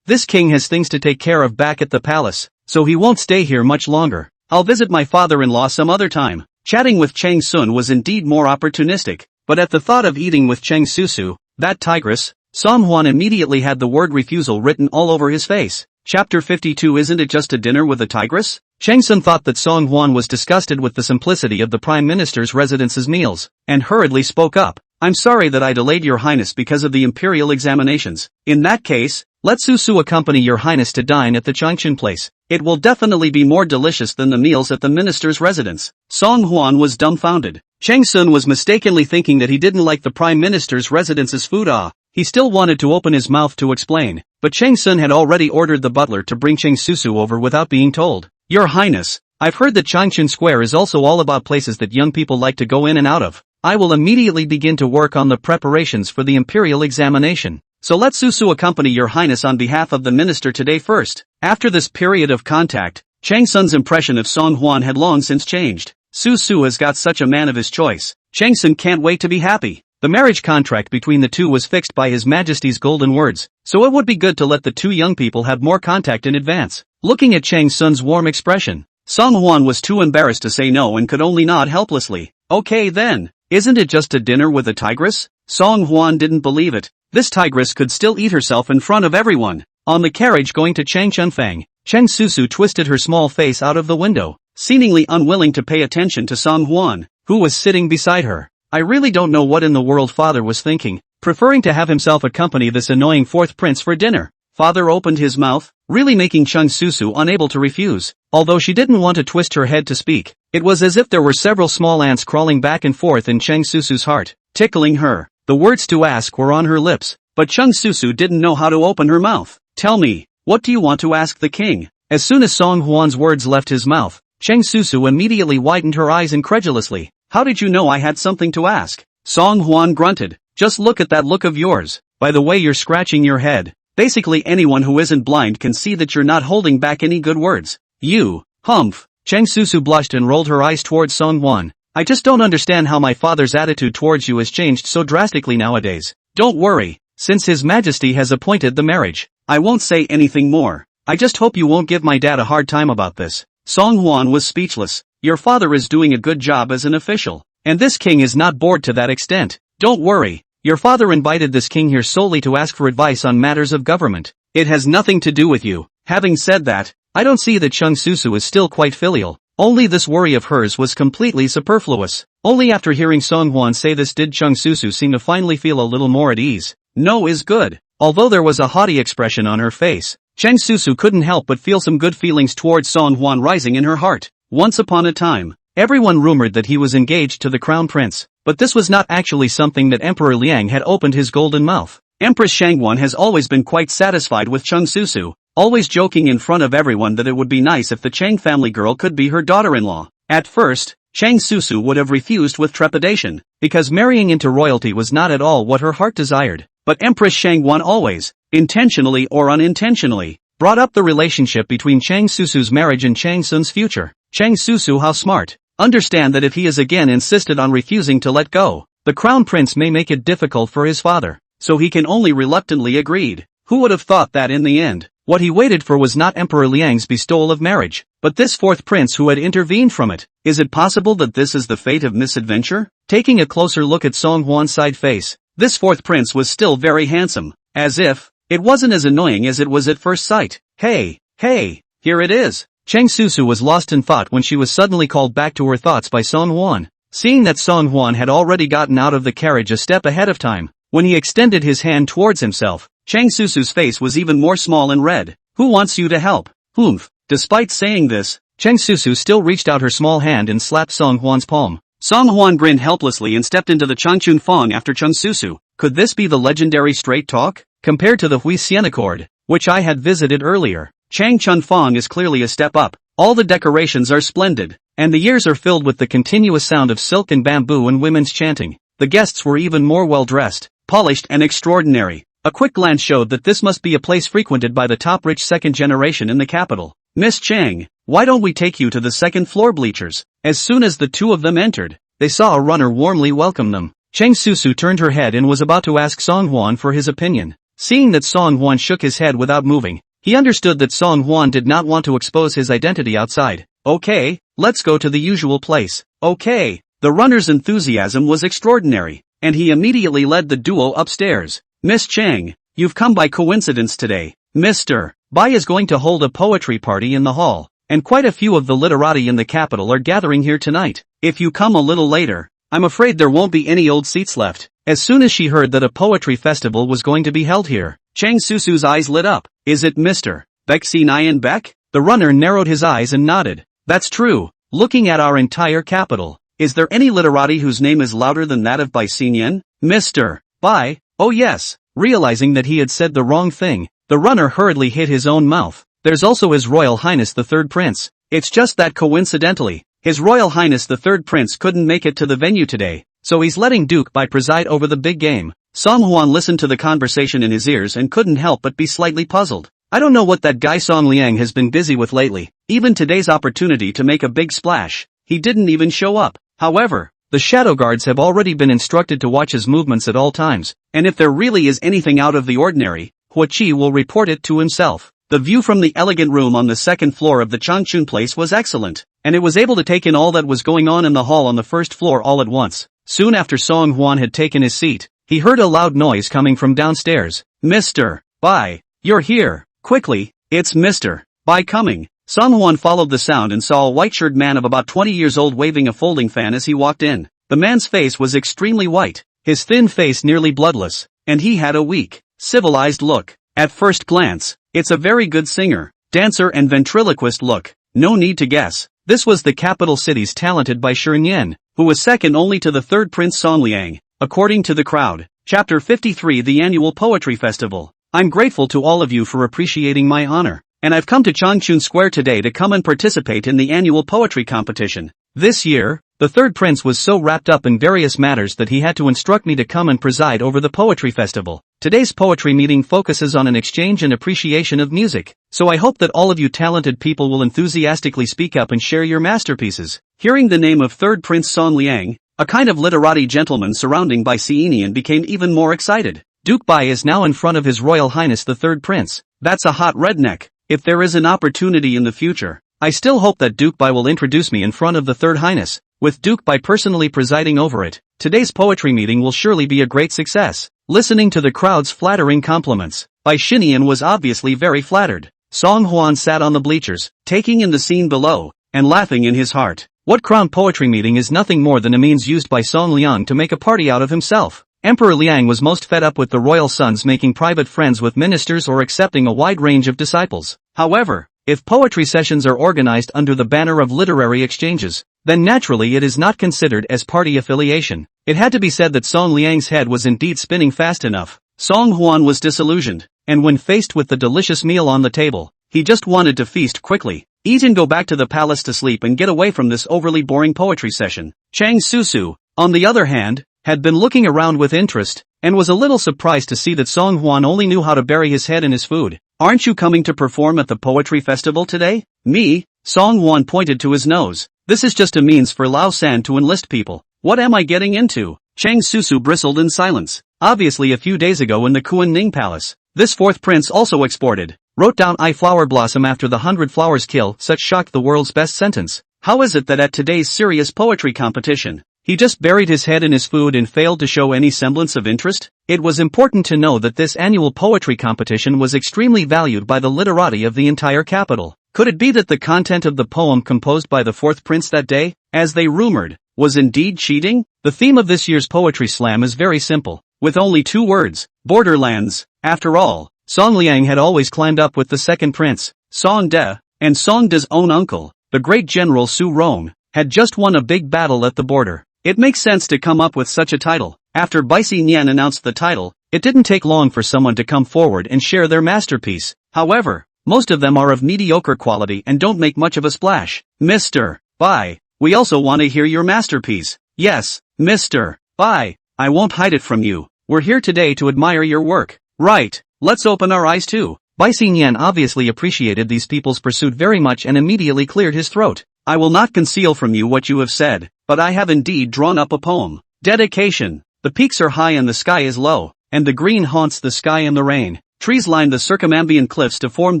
this king has things to take care of back at the palace, so he won't stay here much longer. I'll visit my father-in-law some other time. Chatting with Chang Sun was indeed more opportunistic, but at the thought of eating with Chang Susu, that tigress, Song Hwan immediately had the word refusal written all over his face. Chapter 52. Isn't it just a dinner with a tigress? Chang Sun thought that Song Hwan was disgusted with the simplicity of the Prime Minister's residence's meals, and hurriedly spoke up. I'm sorry that I delayed your Highness because of the imperial examinations. In that case, let Susu accompany your Highness to dine at the Changshan place. It will definitely be more delicious than the meals at the minister's residence. Song Hwan was dumbfounded. Chang Sun was mistakenly thinking that he didn't like the Prime Minister's residence's food. He still wanted to open his mouth to explain, but Chang Sun had already ordered the butler to bring Chang Susu over without being told. Your Highness, I've heard that Changchun Square is also all about places that young people like to go in and out of. I will immediately begin to work on the preparations for the imperial examination. So let Susu accompany your Highness on behalf of the minister today first. After this period of contact, Chang Sun's impression of Song Huan had long since changed. Susu has got such a man of his choice. Chang Sun can't wait to be happy. The marriage contract between the two was fixed by His Majesty's golden words, so it would be good to let the two young people have more contact in advance. Looking at Chang Sun's warm expression, Song Huan was too embarrassed to say no and could only nod helplessly. Okay then, isn't it just a dinner with a tigress? Song Huan didn't believe it. This tigress could still eat herself in front of everyone. On the carriage going to Changchunfang, Chang Susu twisted her small face out of the window, seemingly unwilling to pay attention to Song Huan, who was sitting beside her. I really don't know what in the world father was thinking, preferring to have himself accompany this annoying fourth prince for dinner. Father opened his mouth, really making Chang Susu unable to refuse. Although she didn't want to twist her head to speak, it was as if there were several small ants crawling back and forth in Chang Susu's heart, tickling her. The words to ask were on her lips, but Chang Susu didn't know how to open her mouth. Tell me, what do you want to ask the king? As soon as Song Huan's words left his mouth, Chang Susu immediately widened her eyes incredulously. How did you know I had something to ask? Song Huan grunted. Just look at that look of yours. By the way you're scratching your head. Basically anyone who isn't blind can see that you're not holding back any good words. You, humph. Chang Susu blushed and rolled her eyes towards Song Huan. I just don't understand how my father's attitude towards you has changed so drastically nowadays. Don't worry, since His Majesty has appointed the marriage, I won't say anything more. I just hope you won't give my dad a hard time about this. Song Huan was speechless. Your father is doing a good job as an official, and this king is not bored to that extent. Don't worry, your father invited this king here solely to ask for advice on matters of government. It has nothing to do with you. Having said that, I don't see that Chang Susu is still quite filial. Only this worry of hers was completely superfluous. Only after hearing Song Huan say this did Chang Susu seem to finally feel a little more at ease. No is good. Although there was a haughty expression on her face, Chang Susu couldn't help but feel some good feelings towards Song Huan rising in her heart. Once upon a time, everyone rumored that he was engaged to the crown prince, but this was not actually something that Emperor Liang had opened his golden mouth. Empress Shangwan has always been quite satisfied with Chang Susu, always joking in front of everyone that it would be nice if the Chang family girl could be her daughter-in-law. At first, Chang Susu would have refused with trepidation, because marrying into royalty was not at all what her heart desired. But Empress Shangwan always, intentionally or unintentionally, brought up the relationship between Chang Susu's marriage and Chang Sun's future. Chang Susu, how smart. Understand that if he is again insisted on refusing to let go, the crown prince may make it difficult for his father, so he can only reluctantly agreed. Who would have thought that in the end, what he waited for was not Emperor Liang's bestowal of marriage, but this fourth prince who had intervened from it. Is it possible that this is the fate of misadventure? Taking a closer look at Song Huan's side face, this fourth prince was still very handsome, as if it wasn't as annoying as it was at first sight. Hey, here it is. Chang Susu was lost in thought when she was suddenly called back to her thoughts by Song Huan. Seeing that Song Huan had already gotten out of the carriage a step ahead of time, when he extended his hand towards himself, Chang Susu's face was even more small and red. Who wants you to help? Humph. Despite saying this, Chang Susu still reached out her small hand and slapped Song Huan's palm. Song Huan grinned helplessly and stepped into the Changchun Fong after Chang Susu. Could this be the legendary straight talk? Compared to the Hui Sian Accord, which I had visited earlier, Changchun Fong is clearly a step up. All the decorations are splendid, and the years are filled with the continuous sound of silk and bamboo and women's chanting. The guests were even more well-dressed, polished and extraordinary. A quick glance showed that this must be a place frequented by the top rich second generation in the capital. Miss Chang, why don't we take you to the second floor bleachers? As soon as the two of them entered, they saw a runner warmly welcome them. Chang Susu turned her head and was about to ask Song Huan for his opinion. Seeing that Song Huan shook his head without moving, he understood that Song Huan did not want to expose his identity outside. Okay, let's go to the usual place. Okay. The runner's enthusiasm was extraordinary, and he immediately led the duo upstairs. Miss Chang, you've come by coincidence today. Mr. Bai is going to hold a poetry party in the hall, and quite a few of the literati in the capital are gathering here tonight. If you come a little later, I'm afraid there won't be any old seats left. As soon as she heard that a poetry festival was going to be held here, Chang Susu's eyes lit up. Is it Mr. Bexi Nyan Beck? The runner narrowed his eyes and nodded. That's true. Looking at our entire capital, Is there any literati whose name is louder than that of Bai Xinyan? Mr. Bai, oh yes. Realizing that he had said the wrong thing, the runner hurriedly hit his own mouth. There's also His Royal Highness the Third Prince. It's just that coincidentally, His Royal Highness the Third Prince couldn't make it to the venue today, so he's letting Duke Bai preside over the big game. Song Huan listened to the conversation in his ears and couldn't help but be slightly puzzled. I don't know what that guy Song Liang has been busy with lately. Even today's opportunity to make a big splash, he didn't even show up. However, the shadow guards have already been instructed to watch his movements at all times, and if there really is anything out of the ordinary, Hua Qi will report it to himself. The view from the elegant room on the second floor of the Changchun place was excellent, and it was able to take in all that was going on in the hall on the first floor all at once. Soon after Song Huan had taken his seat, he heard a loud noise coming from downstairs. Mr. Bai, you're here. Quickly, it's Mr. Bai coming. Song Huan followed the sound and saw a white-shirted man of about 20 years old waving a folding fan as he walked in. The man's face was extremely white, his thin face nearly bloodless, and he had a weak, civilized look. At first glance, it's a very good singer, dancer and ventriloquist look. No need to guess. This was the capital city's talented Bai Shiren, who was second only to the third Prince Song Liang, according to the crowd. Chapter 53 The Annual Poetry Festival. I'm grateful to all of you for appreciating my honor, and I've come to Changchun Square today to come and participate in the annual poetry competition. This year, the third prince was so wrapped up in various matters that he had to instruct me to come and preside over the poetry festival. Today's poetry meeting focuses on an exchange and appreciation of music, so I hope that all of you talented people will enthusiastically speak up and share your masterpieces. Hearing the name of third Prince Song Liang, a kind of literati gentleman surrounding Bai Xienian became even more excited. Duke Bai is now in front of His Royal Highness the Third Prince. That's a hot redneck. If there is an opportunity in the future, I still hope that Duke Bai will introduce me in front of the Third Highness, with Duke Bai personally presiding over it. Today's poetry meeting will surely be a great success. Listening to the crowd's flattering compliments, Bai Xienian was obviously very flattered. Song Huan sat on the bleachers, taking in the scene below, and laughing in his heart. What crown poetry meeting is nothing more than a means used by Song Liang to make a party out of himself. Emperor Liang was most fed up with the royal sons making private friends with ministers or accepting a wide range of disciples. However, if poetry sessions are organized under the banner of literary exchanges, then naturally it is not considered as party affiliation. It had to be said that Song Liang's head was indeed spinning fast enough. Song Huan was disillusioned, and when faced with the delicious meal on the table, he just wanted to feast quickly, eat and go back to the palace to sleep and get away from this overly boring poetry session. Chang Susu, on the other hand, had been looking around with interest, and was a little surprised to see that Song Huan only knew how to bury his head in his food. Aren't you coming to perform at the poetry festival today? Me? Song Huan pointed to his nose. This is just a means for Lao San to enlist people. What am I getting into? Chang Susu bristled in silence. Obviously a few days ago in the Kuan Ning Palace, this fourth prince also exported, wrote down I flower blossom after the 100 flowers kill, such shocked the world's best sentence. How is it that at today's serious poetry competition, he just buried his head in his food and failed to show any semblance of interest? It was important to know that this annual poetry competition was extremely valued by the literati of the entire capital. Could it be that the content of the poem composed by the fourth prince that day, as they rumored, was indeed cheating? The theme of this year's poetry slam is very simple, with only 2 words, Borderlands. After all, Song Liang had always climbed up with the second prince, Song De, and Song De's own uncle, the great general Su Rong, had just won a big battle at the border. It makes sense to come up with such a title. After Bai Xinian announced the title, it didn't take long for someone to come forward and share their masterpiece. However, most of them are of mediocre quality and don't make much of a splash. Mr. Bai, we also want to hear your masterpiece. Yes, Mr. Bai, I won't hide it from you. We're here today to admire your work. Right, let's open our eyes too. Bai Xinian obviously appreciated these people's pursuit very much and immediately cleared his throat. I will not conceal from you what you have said, but I have indeed drawn up a poem. Dedication. The peaks are high and the sky is low, and the green haunts the sky and the rain. Trees line the circumambient cliffs to form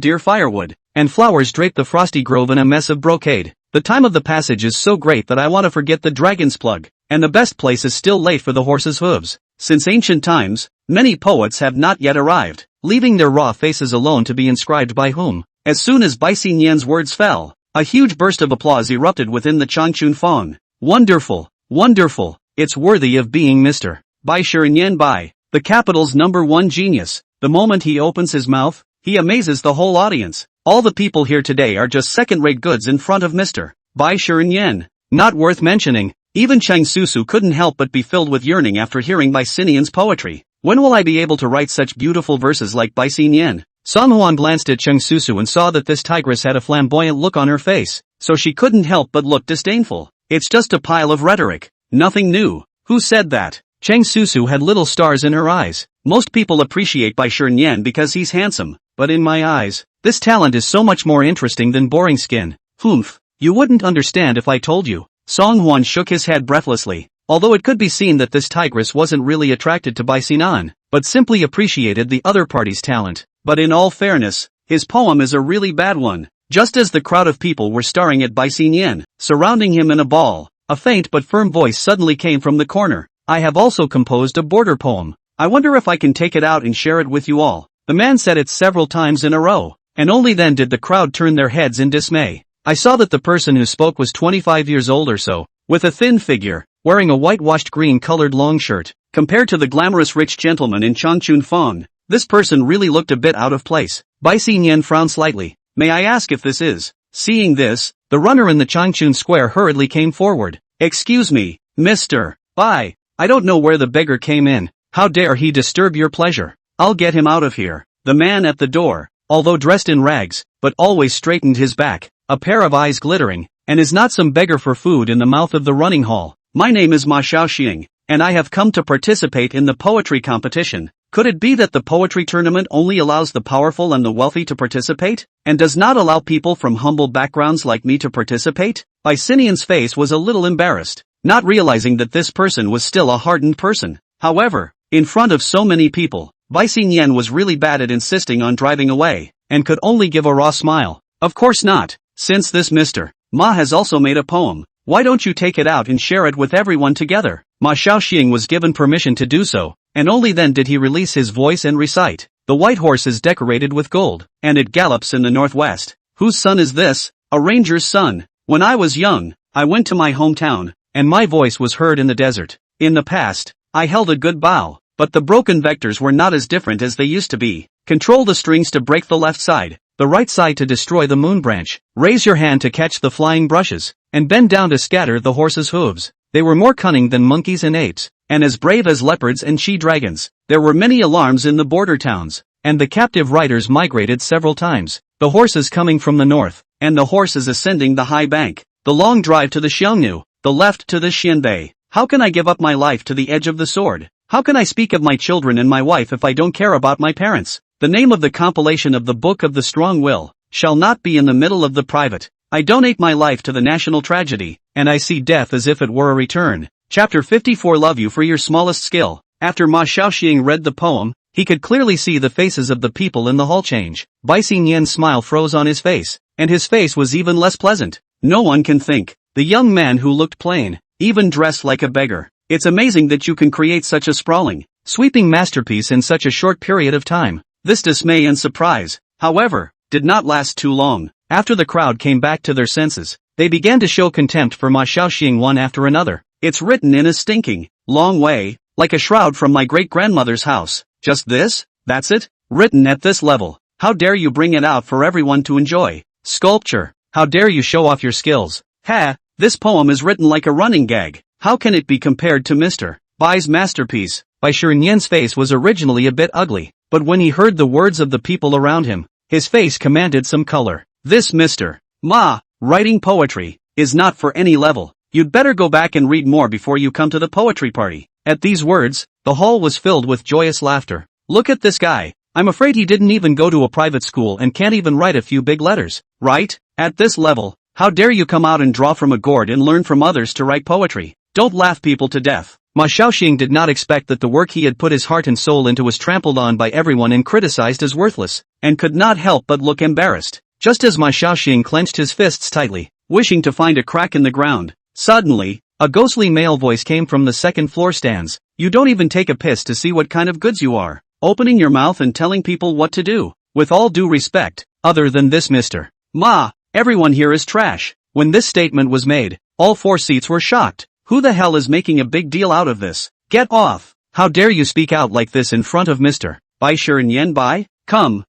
dear firewood, and flowers drape the frosty grove in a mess of brocade. The time of the passage is so great that I want to forget the dragon's plug, and the best place is still late for the horse's hooves. Since ancient times, many poets have not yet arrived, leaving their raw faces alone to be inscribed by whom. As soon as Bai Xinian's words fell, a huge burst of applause erupted within the Changchun Fong. Wonderful, wonderful, it's worthy of being Mr. Bai Shiren Bai, the capital's #1 genius. The moment he opens his mouth, he amazes the whole audience. All the people here today are just second-rate goods in front of Mr. Bai Shiren. Not worth mentioning, Even Chang Susu couldn't help but be filled with yearning after hearing Bai Xinyan's poetry. When will I be able to write such beautiful verses like Bai Xinyan? Song Huan glanced at Chang Susu and saw that this tigress had a flamboyant look on her face, so she couldn't help but look disdainful. It's just a pile of rhetoric. Nothing new. Who said that? Chang Susu had little stars in her eyes. Most people appreciate Bai Xinyan because he's handsome, but in my eyes, this talent is so much more interesting than boring skin. Humph. You wouldn't understand if I told you. Song Huan shook his head breathlessly. Although it could be seen that this tigress wasn't really attracted to Bai Xinyan, but simply appreciated the other party's talent. But in all fairness, his poem is a really bad one. Just as the crowd of people were staring at Bai Xinyan, surrounding him in a ball, a faint but firm voice suddenly came from the corner. I have also composed a border poem. I wonder if I can take it out and share it with you all. The man said it several times in a row, and only then did the crowd turn their heads in dismay. I saw that the person who spoke was 25 years old or so, with a thin figure, wearing a whitewashed green-colored long shirt. Compared to the glamorous rich gentleman in Changchun Fong, this person really looked a bit out of place. Bai Xinyan frowned slightly. May I ask if this is? Seeing this, the runner in the Changchun square hurriedly came forward. Excuse me, Mr. Bai, I don't know where the beggar came in. How dare he disturb your pleasure? I'll get him out of here. The man at the door, although dressed in rags, but always straightened his back, a pair of eyes glittering, and is not some beggar for food in the mouth of the running hall. My name is Ma Xiaoxing, and I have come to participate in the poetry competition. Could it be that the poetry tournament only allows the powerful and the wealthy to participate, and does not allow people from humble backgrounds like me to participate? Bai Xinyan's face was a little embarrassed, not realizing that this person was still a hardened person. However, in front of so many people, Bai Xinyan was really bad at insisting on driving away, and could only give a raw smile. Of course not. Since this Mr. Ma has also made a poem, why don't you take it out and share it with everyone together? Ma Xiaoxing was given permission to do so, and only then did he release his voice and recite. The white horse is decorated with gold, and it gallops in the northwest. Whose son is this? A ranger's son. When I was young, I went to my hometown, and my voice was heard in the desert. In the past, I held a good bow, but the broken vectors were not as different as they used to be. Control the strings to break the left side, the right side to destroy the moon branch. Raise your hand to catch the flying brushes, and bend down to scatter the horse's hooves. They were more cunning than monkeys and apes, and as brave as leopards and she-dragons. There were many alarms in the border towns, and the captive riders migrated several times. The horses coming from the north, and the horses ascending the high bank. The long drive to the Xiangnu, the left to the Xianbei. How can I give up my life to the edge of the sword? How can I speak of my children and my wife if I don't care about my parents? The name of the compilation of the Book of the Strong Will shall not be in the middle of the private. I donate my life to the national tragedy, and I see death as if it were a return. Chapter 54. Love you for your smallest skill. After Ma Xiaoxing read the poem, he could clearly see the faces of the people in the hall change. Bai Xinyan's smile froze on his face, and his face was even less pleasant. No one can think. The young man who looked plain, even dressed like a beggar. It's amazing that you can create such a sprawling, sweeping masterpiece in such a short period of time. This dismay and surprise, however, did not last too long. After the crowd came back to their senses, they began to show contempt for Ma Xiaoxing one after another. It's written in a stinking, long way, like a shroud from my great-grandmother's house. Just this? That's it? Written at this level. How dare you bring it out for everyone to enjoy? Sculpture. How dare you show off your skills? Ha! This poem is written like a running gag. How can it be compared to Mr. Bai's masterpiece? Bai Xinyan's face was originally a bit ugly, but when he heard the words of the people around him, his face commanded some color. This Mr. Ma, writing poetry, is not for any level. You'd better go back and read more before you come to the poetry party. At these words, the hall was filled with joyous laughter. Look at this guy. I'm afraid he didn't even go to a private school and can't even write a few big letters. Right? At this level, how dare you come out and draw from a gourd and learn from others to write poetry? Don't laugh people to death. Ma Xiaoxing did not expect that the work he had put his heart and soul into was trampled on by everyone and criticized as worthless, and could not help but look embarrassed. Just as Ma Xiaoxing clenched his fists tightly, wishing to find a crack in the ground, suddenly, a ghostly male voice came from the second-floor stands. You don't even take a piss to see what kind of goods you are, opening your mouth and telling people what to do. With all due respect, other than this Mr. Ma, everyone here is trash. When this statement was made, all four seats were shocked. Who the hell is making a big deal out of this? Get off! How dare you speak out like this in front of Mr. Bai Xinyan Bai? Come,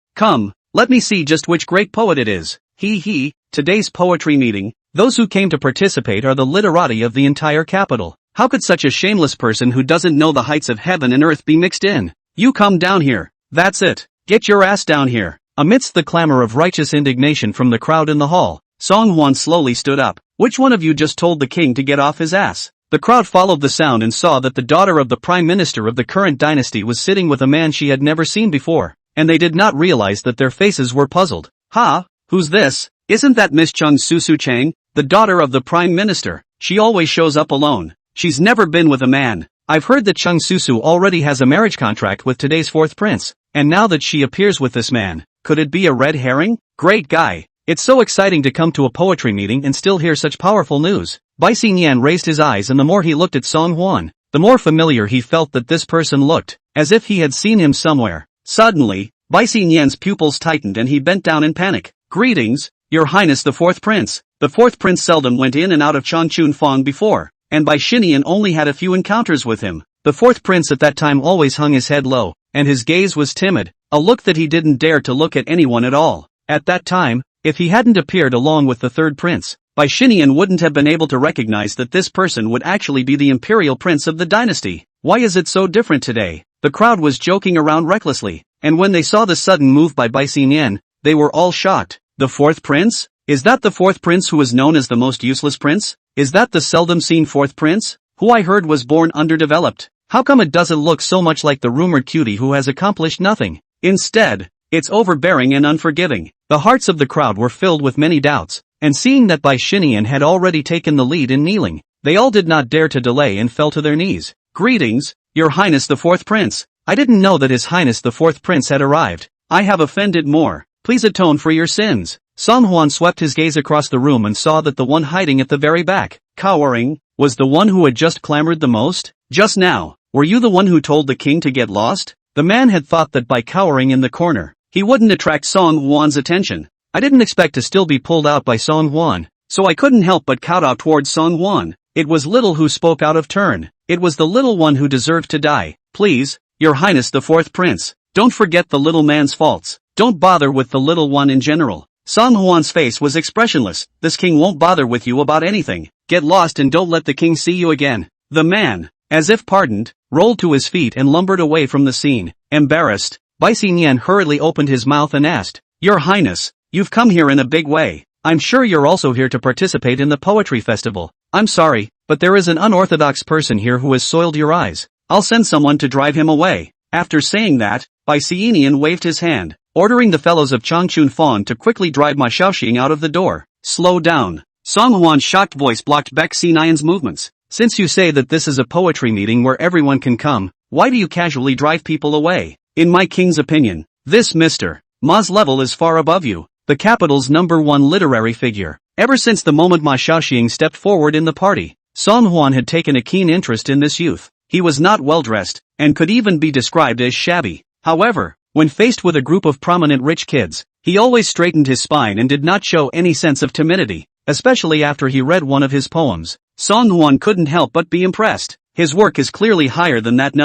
let me see just which great poet it is. He, today's poetry meeting Those who came to participate are the literati of the entire capital. How could such a shameless person who doesn't know the heights of heaven and earth be mixed in? You come down here. That's it. Get your ass down here. Amidst the clamor of righteous indignation from the crowd in the hall, Song Hwan slowly stood up. Which one of you just told the king to get off his ass? The crowd followed the sound and saw that the daughter of the prime minister of the current dynasty was sitting with a man she had never seen before, and they did not realize that their faces were puzzled. Ha? Who's this? Isn't that Miss Chung Susu Chang, the daughter of the prime minister? She always shows up alone. She's never been with a man. I've heard that Chung Susu already has a marriage contract with today's fourth prince, and now that she appears with this man, could it be a red herring? Great guy. It's so exciting to come to a poetry meeting and still hear such powerful news. Bai Xinyan raised his eyes, and the more he looked at Song Hwan, the more familiar he felt that this person looked, as if he had seen him somewhere. Suddenly, Bai Xinyan's pupils tightened and he bent down in panic. Greetings, Your Highness the fourth prince. The fourth prince seldom went in and out of Changchun Fong before, and Bai Xinyan only had a few encounters with him. The fourth prince at that time always hung his head low, and his gaze was timid, a look that he didn't dare to look at anyone at all. At that time, if he hadn't appeared along with the third prince, Bai Xinyan wouldn't have been able to recognize that this person would actually be the imperial prince of the dynasty. Why is it so different today? The crowd was joking around recklessly, and when they saw the sudden move by Bai Xinyan, they were all shocked. The fourth prince? Is that the fourth prince who is known as the most useless prince? Is that the seldom seen fourth prince, who I heard was born underdeveloped? How come it doesn't look so much like the rumored cutie who has accomplished nothing? Instead, it's overbearing and unforgiving. The hearts of the crowd were filled with many doubts, and seeing that Bai Xinyan had already taken the lead in kneeling, they all did not dare to delay and fell to their knees. Greetings, Your Highness the fourth prince. I didn't know that His Highness the fourth prince had arrived. I have offended more. Please atone for your sins. Song Hwan swept his gaze across the room and saw that the one hiding at the very back, cowering, was the one who had just clamored the most. Just now, were you the one who told the king to get lost? The man had thought that by cowering in the corner, he wouldn't attract Song Hwan's attention. I didn't expect to still be pulled out by Song Hwan, so I couldn't help but kowtow towards Song Hwan. It was little who spoke out of turn. It was the little one who deserved to die. Please, Your Highness the fourth prince, don't forget the little man's faults. Don't bother with the little one in general. Song Hwan's face was expressionless. This king won't bother with you about anything. Get lost and don't let the king see you again. The man, as if pardoned, rolled to his feet and lumbered away from the scene. Embarrassed, Bai Xinyan hurriedly opened his mouth and asked, Your Highness, you've come here in a big way. I'm sure you're also here to participate in the poetry festival. I'm sorry, but there is an unorthodox person here who has soiled your eyes. I'll send someone to drive him away. After saying that, Bai Xinyan waved his hand, ordering the fellows of Changchun Fong to quickly drive Ma Xiaoxing out of the door. Slow down. Song Hwan's shocked voice blocked Bai Xinyan's movements. Since you say that this is a poetry meeting where everyone can come, why do you casually drive people away? In my king's opinion, this Mr. Ma's level is far above you, the capital's #1 literary figure. Ever since the moment Ma Xiaoxing stepped forward in the party, Song Hwan had taken a keen interest in this youth. He was not well dressed, and could even be described as shabby. However, when faced with a group of prominent rich kids, he always straightened his spine and did not show any sense of timidity, especially after he read one of his poems. Song Hwan couldn't help but be impressed. His work is clearly higher than that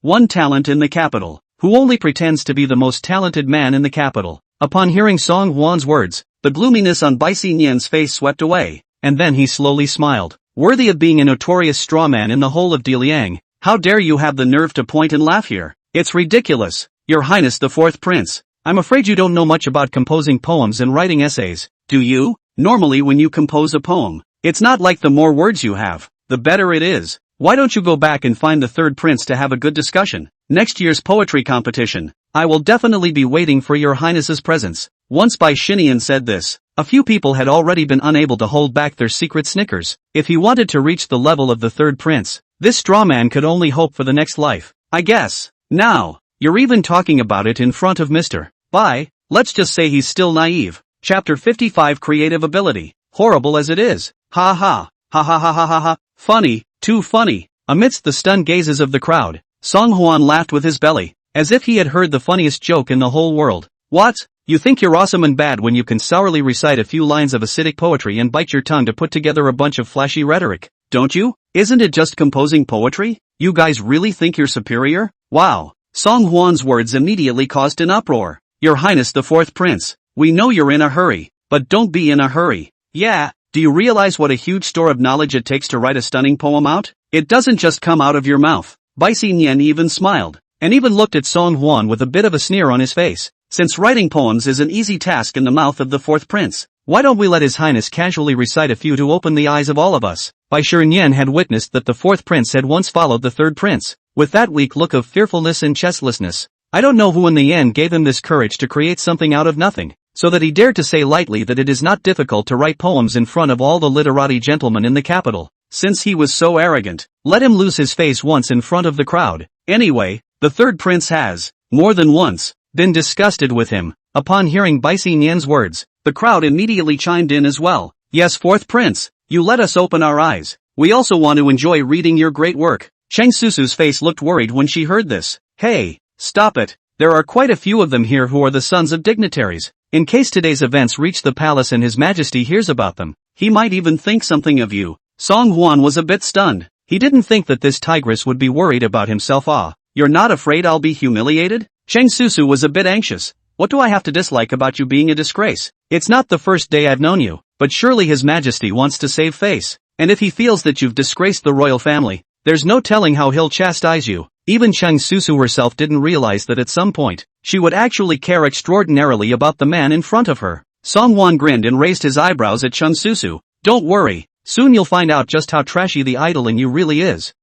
one talent in the capital, who only pretends to be the most talented man in the capital. Upon hearing Song Hwan's words, the gloominess on Bai Xinyan's face swept away, and then he slowly smiled. Worthy of being a notorious straw man in the whole of Diliang, how dare you have the nerve to point and laugh here? It's ridiculous, Your Highness the fourth prince. I'm afraid you don't know much about composing poems and writing essays, do you? Normally when you compose a poem, it's not like the more words you have, the better it is. Why don't you go back and find the third prince to have a good discussion? Next year's poetry competition, I will definitely be waiting for Your Highness's presence. Once Bai Xinyan said this, a few people had already been unable to hold back their secret snickers. If he wanted to reach the level of the third prince, this straw man could only hope for the next life, I guess. Now, you're even talking about it in front of Mr. Bai. Let's just say he's still naive. Chapter 55 Creative Ability. Horrible as it is. Ha ha. Ha ha ha ha ha ha. Funny, too funny. Amidst the stunned gazes of the crowd, Song Hwan laughed with his belly, as if he had heard the funniest joke in the whole world. What? You think you're awesome and bad when you can sourly recite a few lines of acidic poetry and bite your tongue to put together a bunch of flashy rhetoric, don't you? Isn't it just composing poetry? You guys really think you're superior? Wow. Song Hwan's words immediately caused an uproar. Your Highness the fourth prince, we know you're in a hurry, but don't be in a hurry. Yeah, do you realize what a huge store of knowledge it takes to write a stunning poem out? It doesn't just come out of your mouth. Bai Xinyan even smiled, and even looked at Song Huan with a bit of a sneer on his face. Since writing poems is an easy task in the mouth of the fourth prince, why don't we let His Highness casually recite a few to open the eyes of all of us? Bai Xinyan had witnessed that the fourth prince had once followed the third prince, with that weak look of fearfulness and chestlessness. I don't know who in the end gave him this courage to create something out of nothing, so that he dared to say lightly that it is not difficult to write poems in front of all the literati gentlemen in the capital. Since he was so arrogant, let him lose his face once in front of the crowd. Anyway, the third prince has, more than once, been disgusted with him. Upon hearing Bai Xinyan's words, the crowd immediately chimed in as well. Yes, fourth prince, you let us open our eyes. We also want to enjoy reading your great work. Cheng Susu's face looked worried when she heard this. Hey, stop it. There are quite a few of them here who are the sons of dignitaries. In case today's events reach the palace and His Majesty hears about them, he might even think something of you. Song Huan was a bit stunned. He didn't think that this tigress would be worried about himself. You're not afraid I'll be humiliated? Cheng Susu was a bit anxious. What do I have to dislike about you being a disgrace? It's not the first day I've known you, but surely His Majesty wants to save face. And if he feels that you've disgraced the royal family, there's no telling how he'll chastise you. Even Cheng Susu herself didn't realize that at some point, she would actually care extraordinarily about the man in front of her. Song Huan grinned and raised his eyebrows at Cheng Susu. Don't worry, soon you'll find out just how trashy the idling you really is.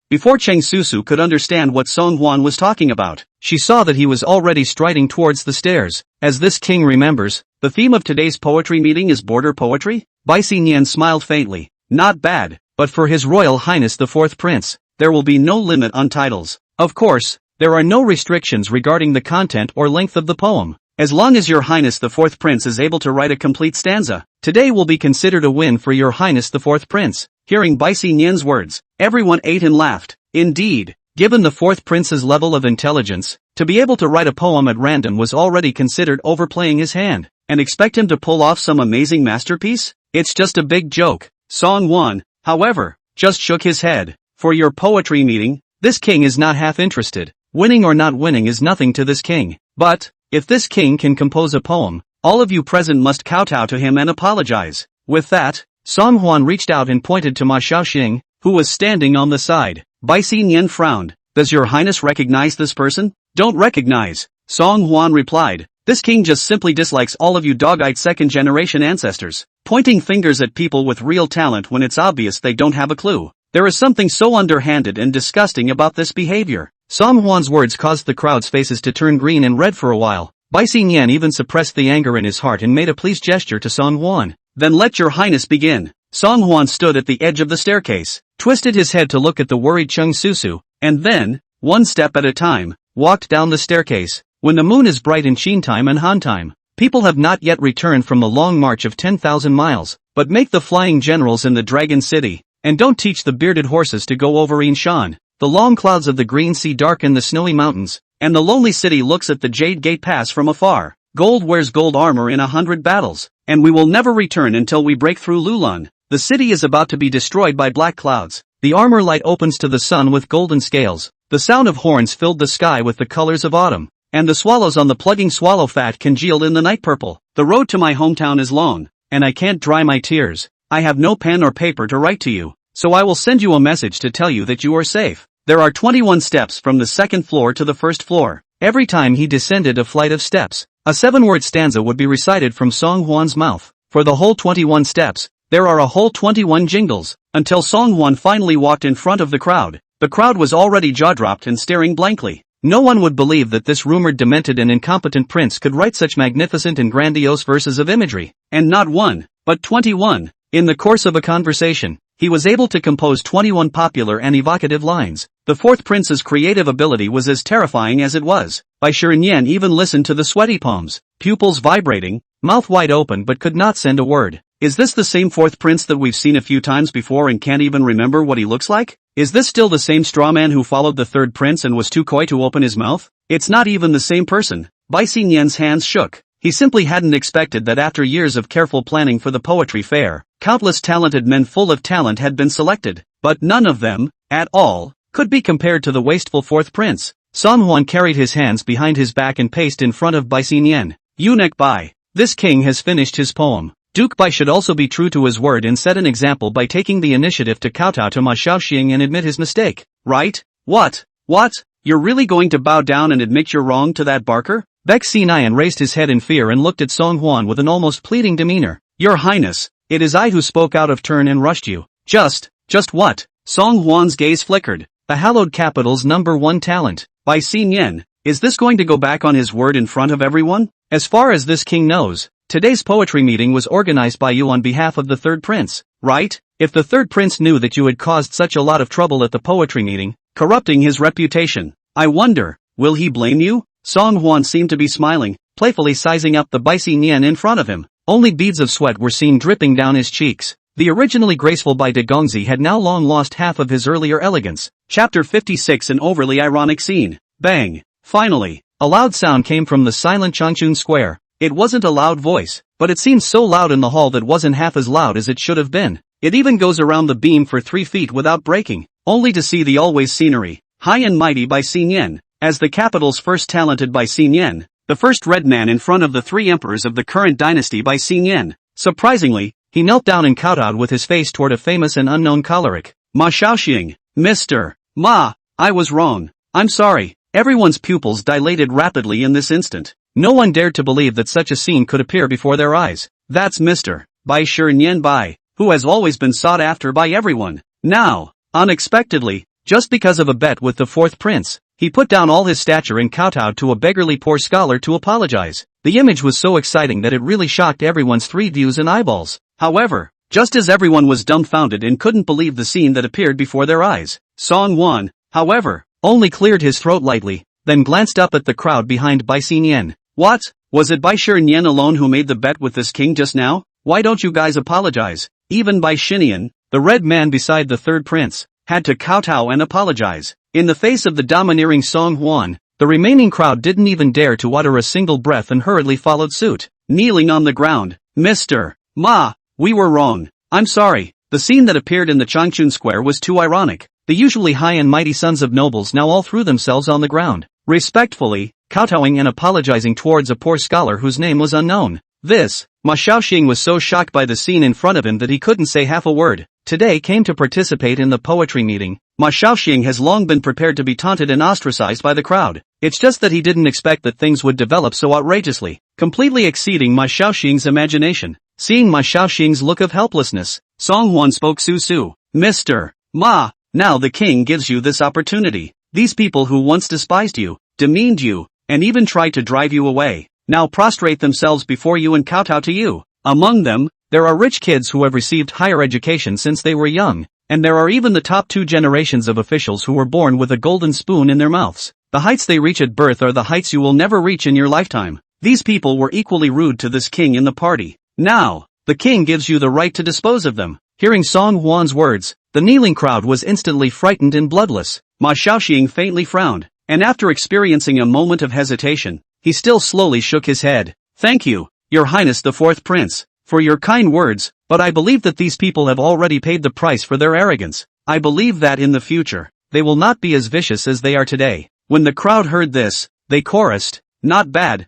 Before Cheng Susu could understand what Song Huan was talking about, she saw that he was already striding towards the stairs. As this king remembers, the theme of today's poetry meeting is border poetry? Bai Xinyan smiled faintly. Not bad, but for His Royal Highness the fourth prince, there will be no limit on titles. Of course, there are no restrictions regarding the content or length of the poem. As long as Your Highness the fourth prince is able to write a complete stanza, today will be considered a win for Your Highness the fourth prince. Hearing Bai Xinyan's words, everyone ate and laughed. Indeed, given the fourth prince's level of intelligence, to be able to write a poem at random was already considered overplaying his hand, and expect him to pull off some amazing masterpiece? It's just a big joke. Song Huan, however, just shook his head. For your poetry meeting, this king is not half interested. Winning or not winning is nothing to this king. But, if this king can compose a poem, all of you present must kowtow to him and apologize. With that, Song Huan reached out and pointed to Ma Xiaoxing, who was standing on the side. Bai Xinyan frowned. Does Your Highness recognize this person? Don't recognize, Song Huan replied. This king just simply dislikes all of you dog-eyed second-generation ancestors, pointing fingers at people with real talent when it's obvious they don't have a clue. There is something so underhanded and disgusting about this behavior. Song Huan's words caused the crowd's faces to turn green and red for a while. Bai Xinyan even suppressed the anger in his heart and made a pleased gesture to Song Huan. Then let Your Highness begin. Song Huan stood at the edge of the staircase, twisted his head to look at the worried Cheng Susu, and then, one step at a time, walked down the staircase. When the moon is bright in Qin time and Han time, people have not yet returned from the long march of 10,000 miles, but make the flying generals in the Dragon City, and don't teach the bearded horses to go over Yinshan. The long clouds of the green sea darken the snowy mountains, and the lonely city looks at the Jade Gate Pass from afar. Gold wears gold armor in 100 battles, and we will never return until we break through Lulan. The city is about to be destroyed by black clouds. The armor light opens to the sun with golden scales. The sound of horns filled the sky with the colors of autumn, and the swallows on the plugging swallow fat congealed in the night purple. The road to my hometown is long, and I can't dry my tears. I have no pen or paper to write to you, so I will send you a message to tell you that you are safe. There are 21 steps from the second floor to the first floor. Every time he descended a flight of steps, a 7-word stanza would be recited from Song Huan's mouth. For the whole 21 steps, there are a whole 21 jingles, until Song Huan finally walked in front of the crowd. The crowd was already jaw-dropped and staring blankly. No one would believe that this rumored demented and incompetent prince could write such magnificent and grandiose verses of imagery. And not one, but 21. In the course of a conversation, he was able to compose 21 popular and evocative lines. The fourth prince's creative ability was as terrifying as it was. Bai Xinyan even listened to the sweaty palms, pupils vibrating, mouth wide open but could not send a word. Is this the same fourth prince that we've seen a few times before and can't even remember what he looks like? Is this still the same straw man who followed the third prince and was too coy to open his mouth? It's not even the same person. Bai Xinyan's hands shook. He simply hadn't expected that after years of careful planning for the poetry fair, countless talented men full of talent had been selected, but none of them, at all, could be compared to the wasteful fourth prince. Song Huan carried his hands behind his back and paced in front of Bai Xinyan. Eunuch Bai, this king has finished his poem. Duke Bai should also be true to his word and set an example by taking the initiative to kowtow to Ma Xiaoxing and admit his mistake, right? What? What? You're really going to bow down and admit you're wrong to that barker? Baek Xinian raised his head in fear and looked at Song Huan with an almost pleading demeanor. Your Highness, it is I who spoke out of turn and rushed you. Just what? Song Huan's gaze flickered. The hallowed capital's #1 talent, Bai Xinian, is this going to go back on his word in front of everyone? As far as this king knows, today's poetry meeting was organized by you on behalf of the third prince, right? If the third prince knew that you had caused such a lot of trouble at the poetry meeting, corrupting his reputation, I wonder, will he blame you? Song Huan seemed to be smiling, playfully sizing up the Bai Xinian in front of him. Only beads of sweat were seen dripping down his cheeks. The originally graceful Bai de Gongzi had now long lost half of his earlier elegance. Chapter 56. An overly ironic scene. Bang! Finally, a loud sound came from the silent Changchun Square. It wasn't a loud voice, but it seemed so loud in the hall that wasn't half as loud as it should have been. It even goes around the beam for 3 feet without breaking, only to see the always scenery. High and mighty Bai Xinian, as the capital's first talented Bai Xinian, the first red man in front of the 3 emperors of the current dynasty Bai Xinian. Surprisingly, he knelt down and kowtowed with his face toward a famous and unknown choleric. Ma Xiaoxing, Mr. Ma, I was wrong. I'm sorry. Everyone's pupils dilated rapidly in this instant. No one dared to believe that such a scene could appear before their eyes. That's Mr. Bai Shi Bai, who has always been sought after by everyone. Now, unexpectedly, just because of a bet with the fourth prince, he put down all his stature and kowtowed to a beggarly poor scholar to apologize. The image was so exciting that it really shocked everyone's 3 views and eyeballs. However, just as everyone was dumbfounded and couldn't believe the scene that appeared before their eyes, Song Huan, however, only cleared his throat lightly, then glanced up at the crowd behind Bai Xinian. What? Was it Bai Shi alone who made the bet with this king just now? Why don't you guys apologize? Even Bai Xinian, the red man beside the third prince, had to kowtow and apologize. In the face of the domineering Song Huan, the remaining crowd didn't even dare to utter a single breath and hurriedly followed suit. Kneeling on the ground, Mr. Ma, we were wrong. I'm sorry. The scene that appeared in the Changchun Square was too ironic. The usually high and mighty sons of nobles now all threw themselves on the ground, respectfully, kowtowing and apologizing towards a poor scholar whose name was unknown. Ma Xiaoxing was so shocked by the scene in front of him that he couldn't say half a word. Today came to participate in the poetry meeting. Ma Xiaoxing has long been prepared to be taunted and ostracized by the crowd. It's just that he didn't expect that things would develop so outrageously, completely exceeding Ma Xiaoxing's imagination. Seeing Ma Xiaoxing's look of helplessness, Song Huan spoke Su. Mr. Ma, now the king gives you this opportunity. These people who once despised you, demeaned you, and even tried to drive you away, now prostrate themselves before you and kowtow to you. Among them, there are rich kids who have received higher education since they were young, and there are even the top 2 generations of officials who were born with a golden spoon in their mouths. The heights they reach at birth are the heights you will never reach in your lifetime. These people were equally rude to this king in the party. Now, the king gives you the right to dispose of them. Hearing Song Huan's words, the kneeling crowd was instantly frightened and bloodless. Ma Xiaoxing faintly frowned, and after experiencing a moment of hesitation, he still slowly shook his head. Thank you, Your Highness the fourth prince, for your kind words, but I believe that these people have already paid the price for their arrogance. I believe that in the future, they will not be as vicious as they are today. When the crowd heard this, they chorused, not bad,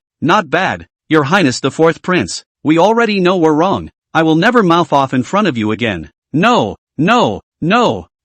Your Highness the fourth prince, we already know we're wrong. I will never mouth off in front of you again. No,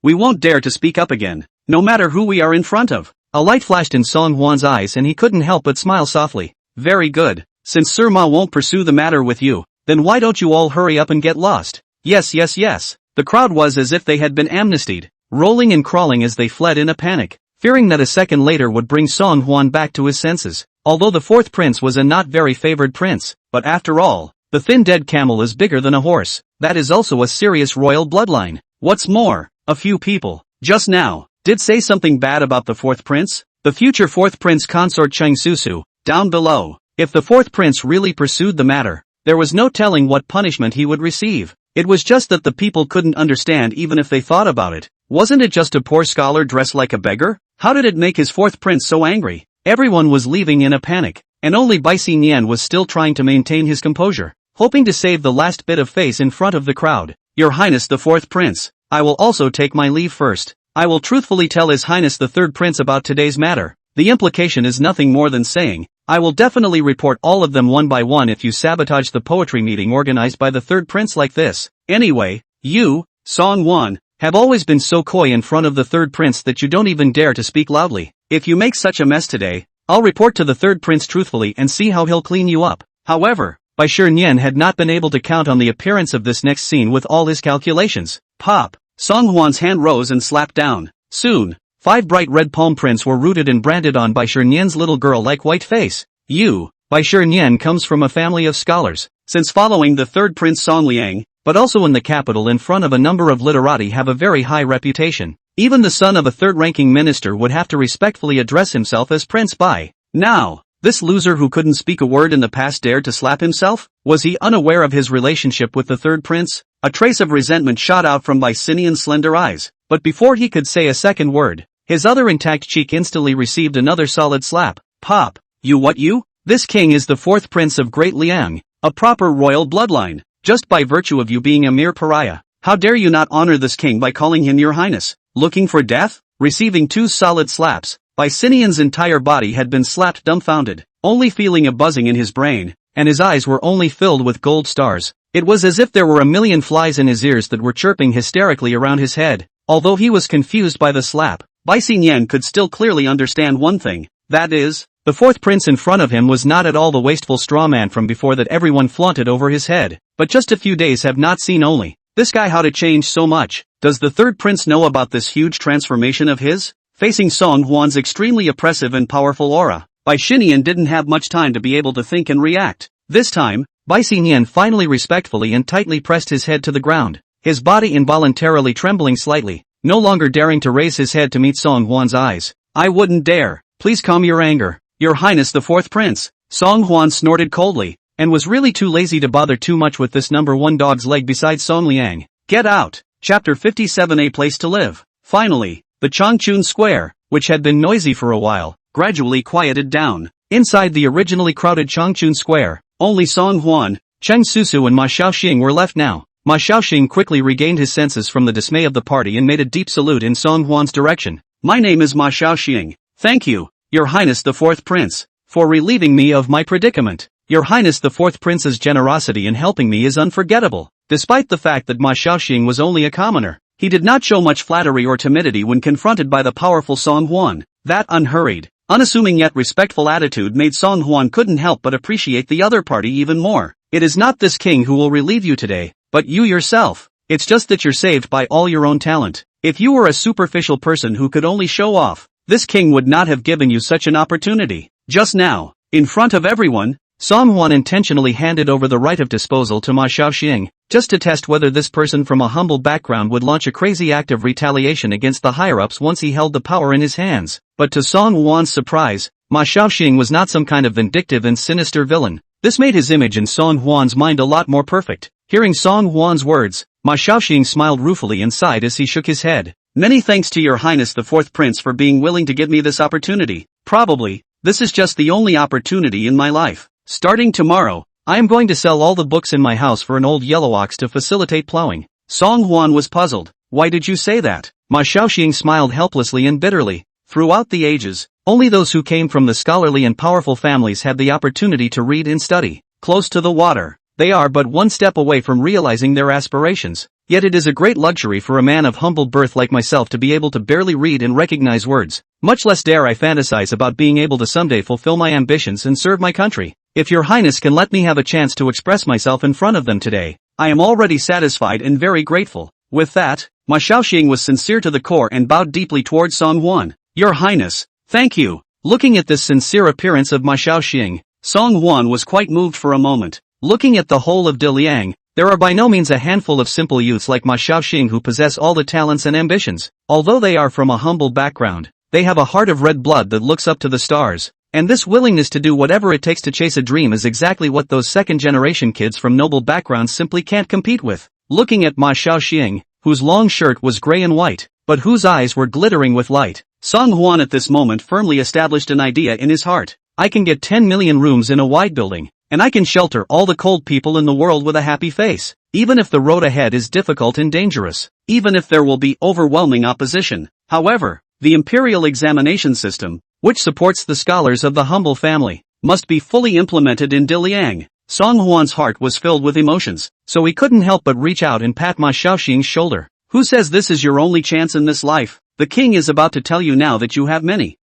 we won't dare to speak up again, no matter who we are in front of. A light flashed in Song Huan's eyes and he couldn't help but smile softly. Very good. Since Sir Ma won't pursue the matter with you, then why don't you all hurry up and get lost? Yes. The crowd was as if they had been amnestied, rolling and crawling as they fled in a panic, fearing that a second later would bring Song Huan back to his senses. Although the fourth prince was a not very favored prince, but after all, the thin dead camel is bigger than a horse. That is also a serious royal bloodline. What's more, a few people, just now, did say something bad about the fourth prince? The future fourth prince consort Cheng Susu, down below. If the fourth prince really pursued the matter, there was no telling what punishment he would receive. It was just that the people couldn't understand even if they thought about it. Wasn't it just a poor scholar dressed like a beggar? How did it make his fourth prince so angry? Everyone was leaving in a panic, and only Bai Xinian was still trying to maintain his composure, hoping to save the last bit of face in front of the crowd. Your Highness the fourth prince, I will also take my leave first. I will truthfully tell His Highness the third prince about today's matter. The implication is nothing more than saying, I will definitely report all of them one by one if you sabotage the poetry meeting organized by the third prince like this. Anyway, you, Song-won, have always been so coy in front of the third prince that you don't even dare to speak loudly. If you make such a mess today, I'll report to the third prince truthfully and see how he'll clean you up. However, Bai Shiren had not been able to count on the appearance of this next scene with all his calculations. Pop! Song-won's hand rose and slapped down. Soon, 5 bright red palm prints were rooted and branded on Bai Shiren's little girl-like white face. You, Bai Shiren comes from a family of scholars. Since following the third prince Song Liang, but also in the capital in front of a number of literati have a very high reputation. Even the son of a third-ranking minister would have to respectfully address himself as Prince Bai. Now, this loser who couldn't speak a word in the past dared to slap himself? Was he unaware of his relationship with the third prince? A trace of resentment shot out from Bai Sinian's slender eyes, but before he could say a second word, his other intact cheek instantly received another solid slap. Pop! You what you? This king is the fourth prince of Great Liang, a proper royal bloodline. Just by virtue of you being a mere pariah, how dare you not honor this king by calling him your highness? Looking for death? Receiving 2 solid slaps, Bai Sinian's entire body had been slapped dumbfounded, only feeling a buzzing in his brain, and his eyes were only filled with gold stars. It was as if there were a million flies in his ears that were chirping hysterically around his head. Although he was confused by the slap, Bai Sinian could still clearly understand one thing, that is, the fourth prince in front of him was not at all the wasteful straw man from before that everyone flaunted over his head. But just a few days have not seen only this guy how to change so much. Does the third prince know about this huge transformation of his? Facing Song-won's extremely oppressive and powerful aura, Bai Shiren didn't have much time to be able to think and react. This time, Bai Sinian finally respectfully and tightly pressed his head to the ground, his body involuntarily trembling slightly, no longer daring to raise his head to meet Song-won's eyes. I wouldn't dare. Please calm your anger. Your Highness the fourth prince. Song-won snorted coldly, and was really too lazy to bother too much with this number 1 dog's leg besides Song Liang. Get out! Chapter 57 A Place to Live. Finally, the Changchun Square, which had been noisy for a while, gradually quieted down. Inside the originally crowded Changchun Square, only Song-won, Cheng Susu and Ma Xiaoxing were left now. Ma Xiaoxing quickly regained his senses from the dismay of the party and made a deep salute in Song-won's direction. My name is Ma Xiaoxing. Thank you, Your Highness the fourth prince, for relieving me of my predicament. Your Highness the fourth prince's generosity in helping me is unforgettable. Despite the fact that Ma Xiaoxing was only a commoner, he did not show much flattery or timidity when confronted by the powerful Song-won. That unhurried, unassuming yet respectful attitude made Song-won couldn't help but appreciate the other party even more. It is not this king who will relieve you today, but you yourself. It's just that you're saved by all your own talent. If you were a superficial person who could only show off, this king would not have given you such an opportunity. Just now, in front of everyone, Song-won intentionally handed over the right of disposal to Ma Xiaoxing, just to test whether this person from a humble background would launch a crazy act of retaliation against the higher-ups once he held the power in his hands. But to Song-won's surprise, Ma Xiaoxing was not some kind of vindictive and sinister villain. This made his image in Song-won's mind a lot more perfect. Hearing Song-won's words, Ma Xiaoxing smiled ruefully and sighed as he shook his head. Many thanks to Your Highness the fourth prince for being willing to give me this opportunity. Probably, this is just the only opportunity in my life. Starting tomorrow, I am going to sell all the books in my house for an old yellow ox to facilitate plowing. Song-won was puzzled. Why did you say that? Ma Xiaoxing smiled helplessly and bitterly. Throughout the ages, only those who came from the scholarly and powerful families had the opportunity to read and study. Close to the water, they are but one step away from realizing their aspirations. Yet it is a great luxury for a man of humble birth like myself to be able to barely read and recognize words. Much less dare I fantasize about being able to someday fulfill my ambitions and serve my country. If Your Highness can let me have a chance to express myself in front of them today, I am already satisfied and very grateful. With that, Ma Xiaoxing was sincere to the core and bowed deeply towards Song-won. Your Highness, thank you. Looking at this sincere appearance of Ma Xiaoxing, Song-won was quite moved for a moment. Looking at the whole of Diliang, there are by no means a handful of simple youths like Ma Xiaoxing who possess all the talents and ambitions. Although they are from a humble background, they have a heart of red blood that looks up to the stars. And this willingness to do whatever it takes to chase a dream is exactly what those second-generation kids from noble backgrounds simply can't compete with. Looking at Ma Xiaoxing, whose long shirt was gray and white, but whose eyes were glittering with light, Song-won at this moment firmly established an idea in his heart. I can get 10 million rooms in a wide building, and I can shelter all the cold people in the world with a happy face, even if the road ahead is difficult and dangerous, even if there will be overwhelming opposition. However, the imperial examination system, which supports the scholars of the humble family, must be fully implemented in Diliang. Song Hwan's heart was filled with emotions, so he couldn't help but reach out and pat Ma Xiaoxing's shoulder. Who says this is your only chance in this life? The king is about to tell you now that you have many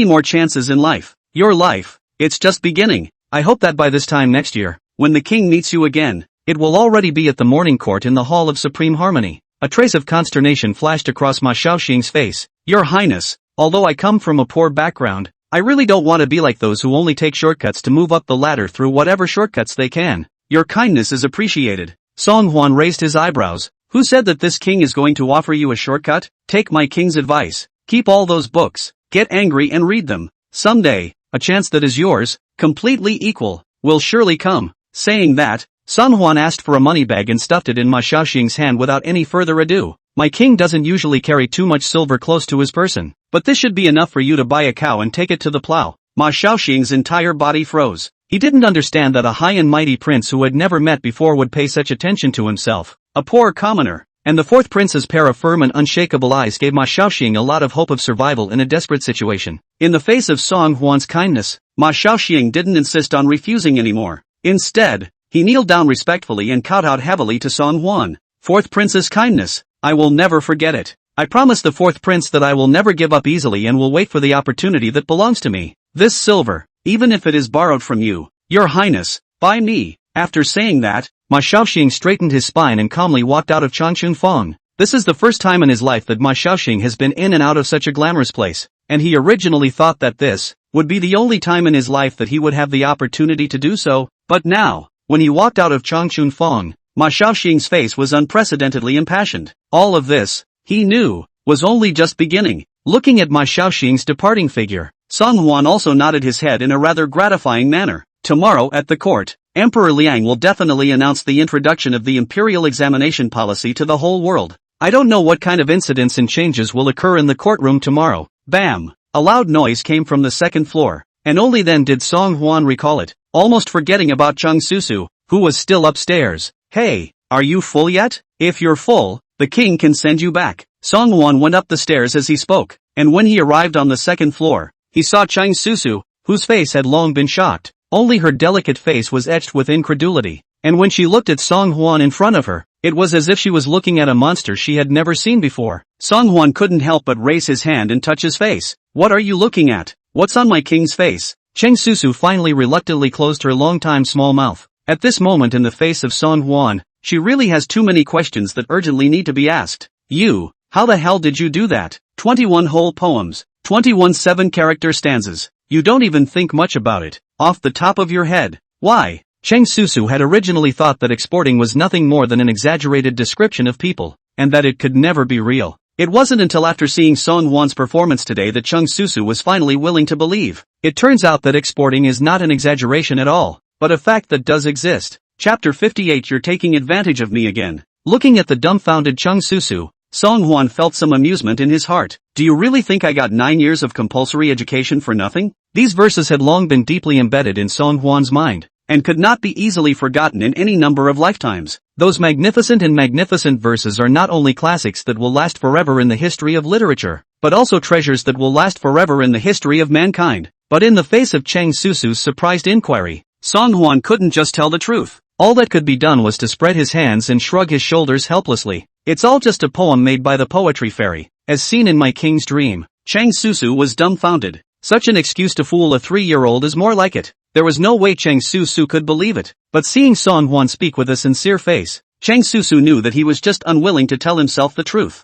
more chances in life. Your life, it's just beginning. I hope that by this time next year, when the king meets you again, it will already be at the morning court in the Hall of Supreme Harmony. A trace of consternation flashed across Ma Xiaoxing's face. Your Highness, although I come from a poor background, I really don't want to be like those who only take shortcuts to move up the ladder through whatever shortcuts they can. Your kindness is appreciated. Song Hwan raised his eyebrows. Who said that this king is going to offer you a shortcut? Take my king's advice. Keep all those books. Get angry and read them. Someday, a chance that is yours, completely equal, will surely come. Saying that, Song Hwan asked for a money bag and stuffed it in Ma Xiaoxing's hand without any further ado. My king doesn't usually carry too much silver close to his person, but this should be enough for you to buy a cow and take it to the plow. Ma Xiaoxing's entire body froze. He didn't understand that a high and mighty prince who had never met before would pay such attention to himself, a poor commoner. And the fourth prince's pair of firm and unshakable eyes gave Ma Xiaoxing a lot of hope of survival in a desperate situation. In the face of Song Hwan's kindness, Ma Xiaoxing didn't insist on refusing anymore. Instead, he kneeled down respectfully and kowtowed heavily to Song Hwan. Fourth prince's kindness, I will never forget it. I promise the fourth prince that I will never give up easily and will wait for the opportunity that belongs to me. This silver, even if it is borrowed from you, your highness, by me. After saying that, Ma Xiaoxing straightened his spine and calmly walked out of Changchun. This is the first time in his life that Ma Xiaoxing has been in and out of such a glamorous place, and he originally thought that this would be the only time in his life that he would have the opportunity to do so, but now, when he walked out of Changchun, Ma Xiaoxing's face was unprecedentedly impassioned. All of this, he knew, was only just beginning. Looking at Ma Xiaoxing's departing figure, Song Hwan also nodded his head in a rather gratifying manner. Tomorrow at the court, Emperor Liang will definitely announce the introduction of the imperial examination policy to the whole world. I don't know what kind of incidents and changes will occur in the courtroom tomorrow. Bam! A loud noise came from the second floor, and only then did Song Hwan recall it, almost forgetting about Chung Susu, who was still upstairs. Hey, are you full yet? If you're full, the king can send you back. Song Hwan went up the stairs as he spoke, and when he arrived on the second floor, he saw Chung Susu, whose face had long been shocked. Only her delicate face was etched with incredulity, and when she looked at Song Hwan in front of her, it was as if she was looking at a monster she had never seen before. Song Hwan couldn't help but raise his hand and touch his face. What are you looking at? What's on my king's face? Cheng Susu finally reluctantly closed her long-time small mouth. At this moment in the face of Song Hwan, she really has too many questions that urgently need to be asked. You, how the hell did you do that? 21 whole poems, 21 7-character stanzas. You don't even think much about it, off the top of your head. Why? Cheng Susu had originally thought that exporting was nothing more than an exaggerated description of people, and that it could never be real. It wasn't until after seeing Song Hwan's performance today that Cheng Susu was finally willing to believe. It turns out that exporting is not an exaggeration at all, but a fact that does exist. Chapter 58. You're taking advantage of me again. Looking at the dumbfounded Cheng Susu, Song Hwan felt some amusement in his heart. Do you really think I got 9 years of compulsory education for nothing? These verses had long been deeply embedded in Song Hwan's mind, and could not be easily forgotten in any number of lifetimes. Those magnificent verses are not only classics that will last forever in the history of literature, but also treasures that will last forever in the history of mankind. But in the face of Cheng Susu's surprised inquiry, Song Hwan couldn't just tell the truth. All that could be done was to spread his hands and shrug his shoulders helplessly. It's all just a poem made by the poetry fairy, as seen in my king's dream. Cheng Susu was dumbfounded. Such an excuse to fool a 3-year-old is more like it. There was no way Cheng Susu could believe it. But seeing Song Hwan speak with a sincere face, Cheng Susu knew that he was just unwilling to tell himself the truth.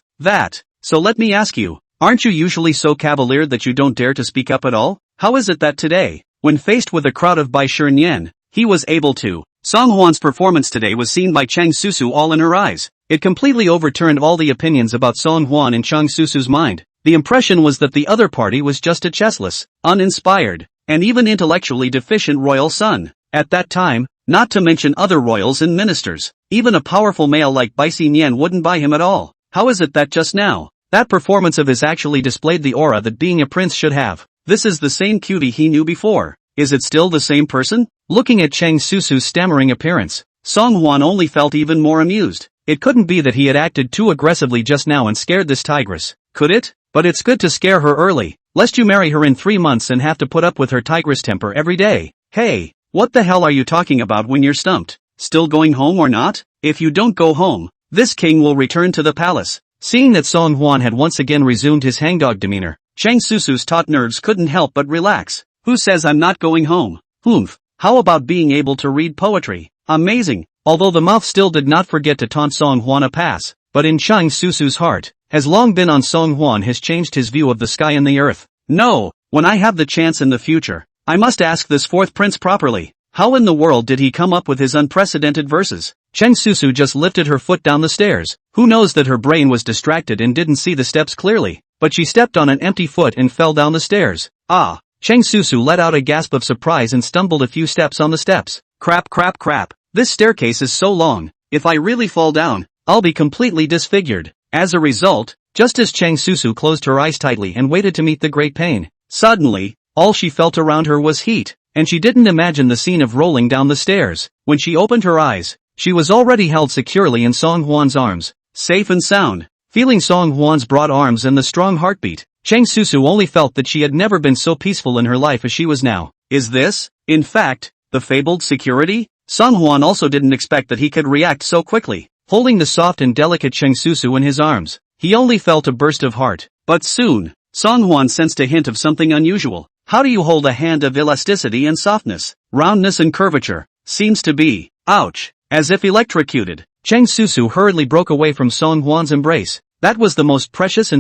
So let me ask you, aren't you usually so cavalier that you don't dare to speak up at all? How is it that today, when faced with a crowd of Bai Shernyan, he was able to? Song Hwan's performance today was seen by Cheng Susu all in her eyes. It completely overturned all the opinions about Song Hwan in Cheng Susu's mind. The impression was that the other party was just a chestless, uninspired, and even intellectually deficient royal son. At that time, not to mention other royals and ministers, even a powerful male like Bai Xinyan wouldn't buy him at all. How is it that just now, that performance of his actually displayed the aura that being a prince should have? This is the same cutie he knew before. Is it still the same person? Looking at Cheng Susu's stammering appearance, Song Hwan only felt even more amused. It couldn't be that he had acted too aggressively just now and scared this tigress, could it? But it's good to scare her early, lest you marry her in 3 months and have to put up with her tigress temper every day. Hey, what the hell are you talking about when you're stumped? Still going home or not? If you don't go home, this king will return to the palace. Seeing that Song Hwan had once again resumed his hangdog demeanor, Chang Susu's taut nerves couldn't help but relax. Who says I'm not going home? Humph. How about being able to read poetry? Amazing. Although the mouth still did not forget to taunt Song Hwan a pass, but in Chang Susu's heart, has long been on Song Hwan has changed his view of the sky and the earth. No, when I have the chance in the future, I must ask this fourth prince properly. How in the world did he come up with his unprecedented verses? Chang Susu just lifted her foot down the stairs. Who knows that her brain was distracted and didn't see the steps clearly, but she stepped on an empty foot and fell down the stairs. Ah! Chang Susu let out a gasp of surprise and stumbled a few steps on the steps. Crap. This staircase is so long, if I really fall down, I'll be completely disfigured. As a result, just as Chang Susu closed her eyes tightly and waited to meet the great pain, suddenly, all she felt around her was heat, and she didn't imagine the scene of rolling down the stairs. When she opened her eyes, she was already held securely in Song Hwan's arms, safe and sound. Feeling Song Hwan's broad arms and the strong heartbeat, Chang Susu only felt that she had never been so peaceful in her life as she was now. Is this, in fact, the fabled security? Song Hwan also didn't expect that he could react so quickly. Holding the soft and delicate Chang Susu in his arms, he only felt a burst of heart. But soon, Song Hwan sensed a hint of something unusual. How do you hold a hand of elasticity and softness, roundness and curvature? Seems to be, ouch, as if electrocuted. Chang Susu hurriedly broke away from Song Hwan's embrace. That was the most precious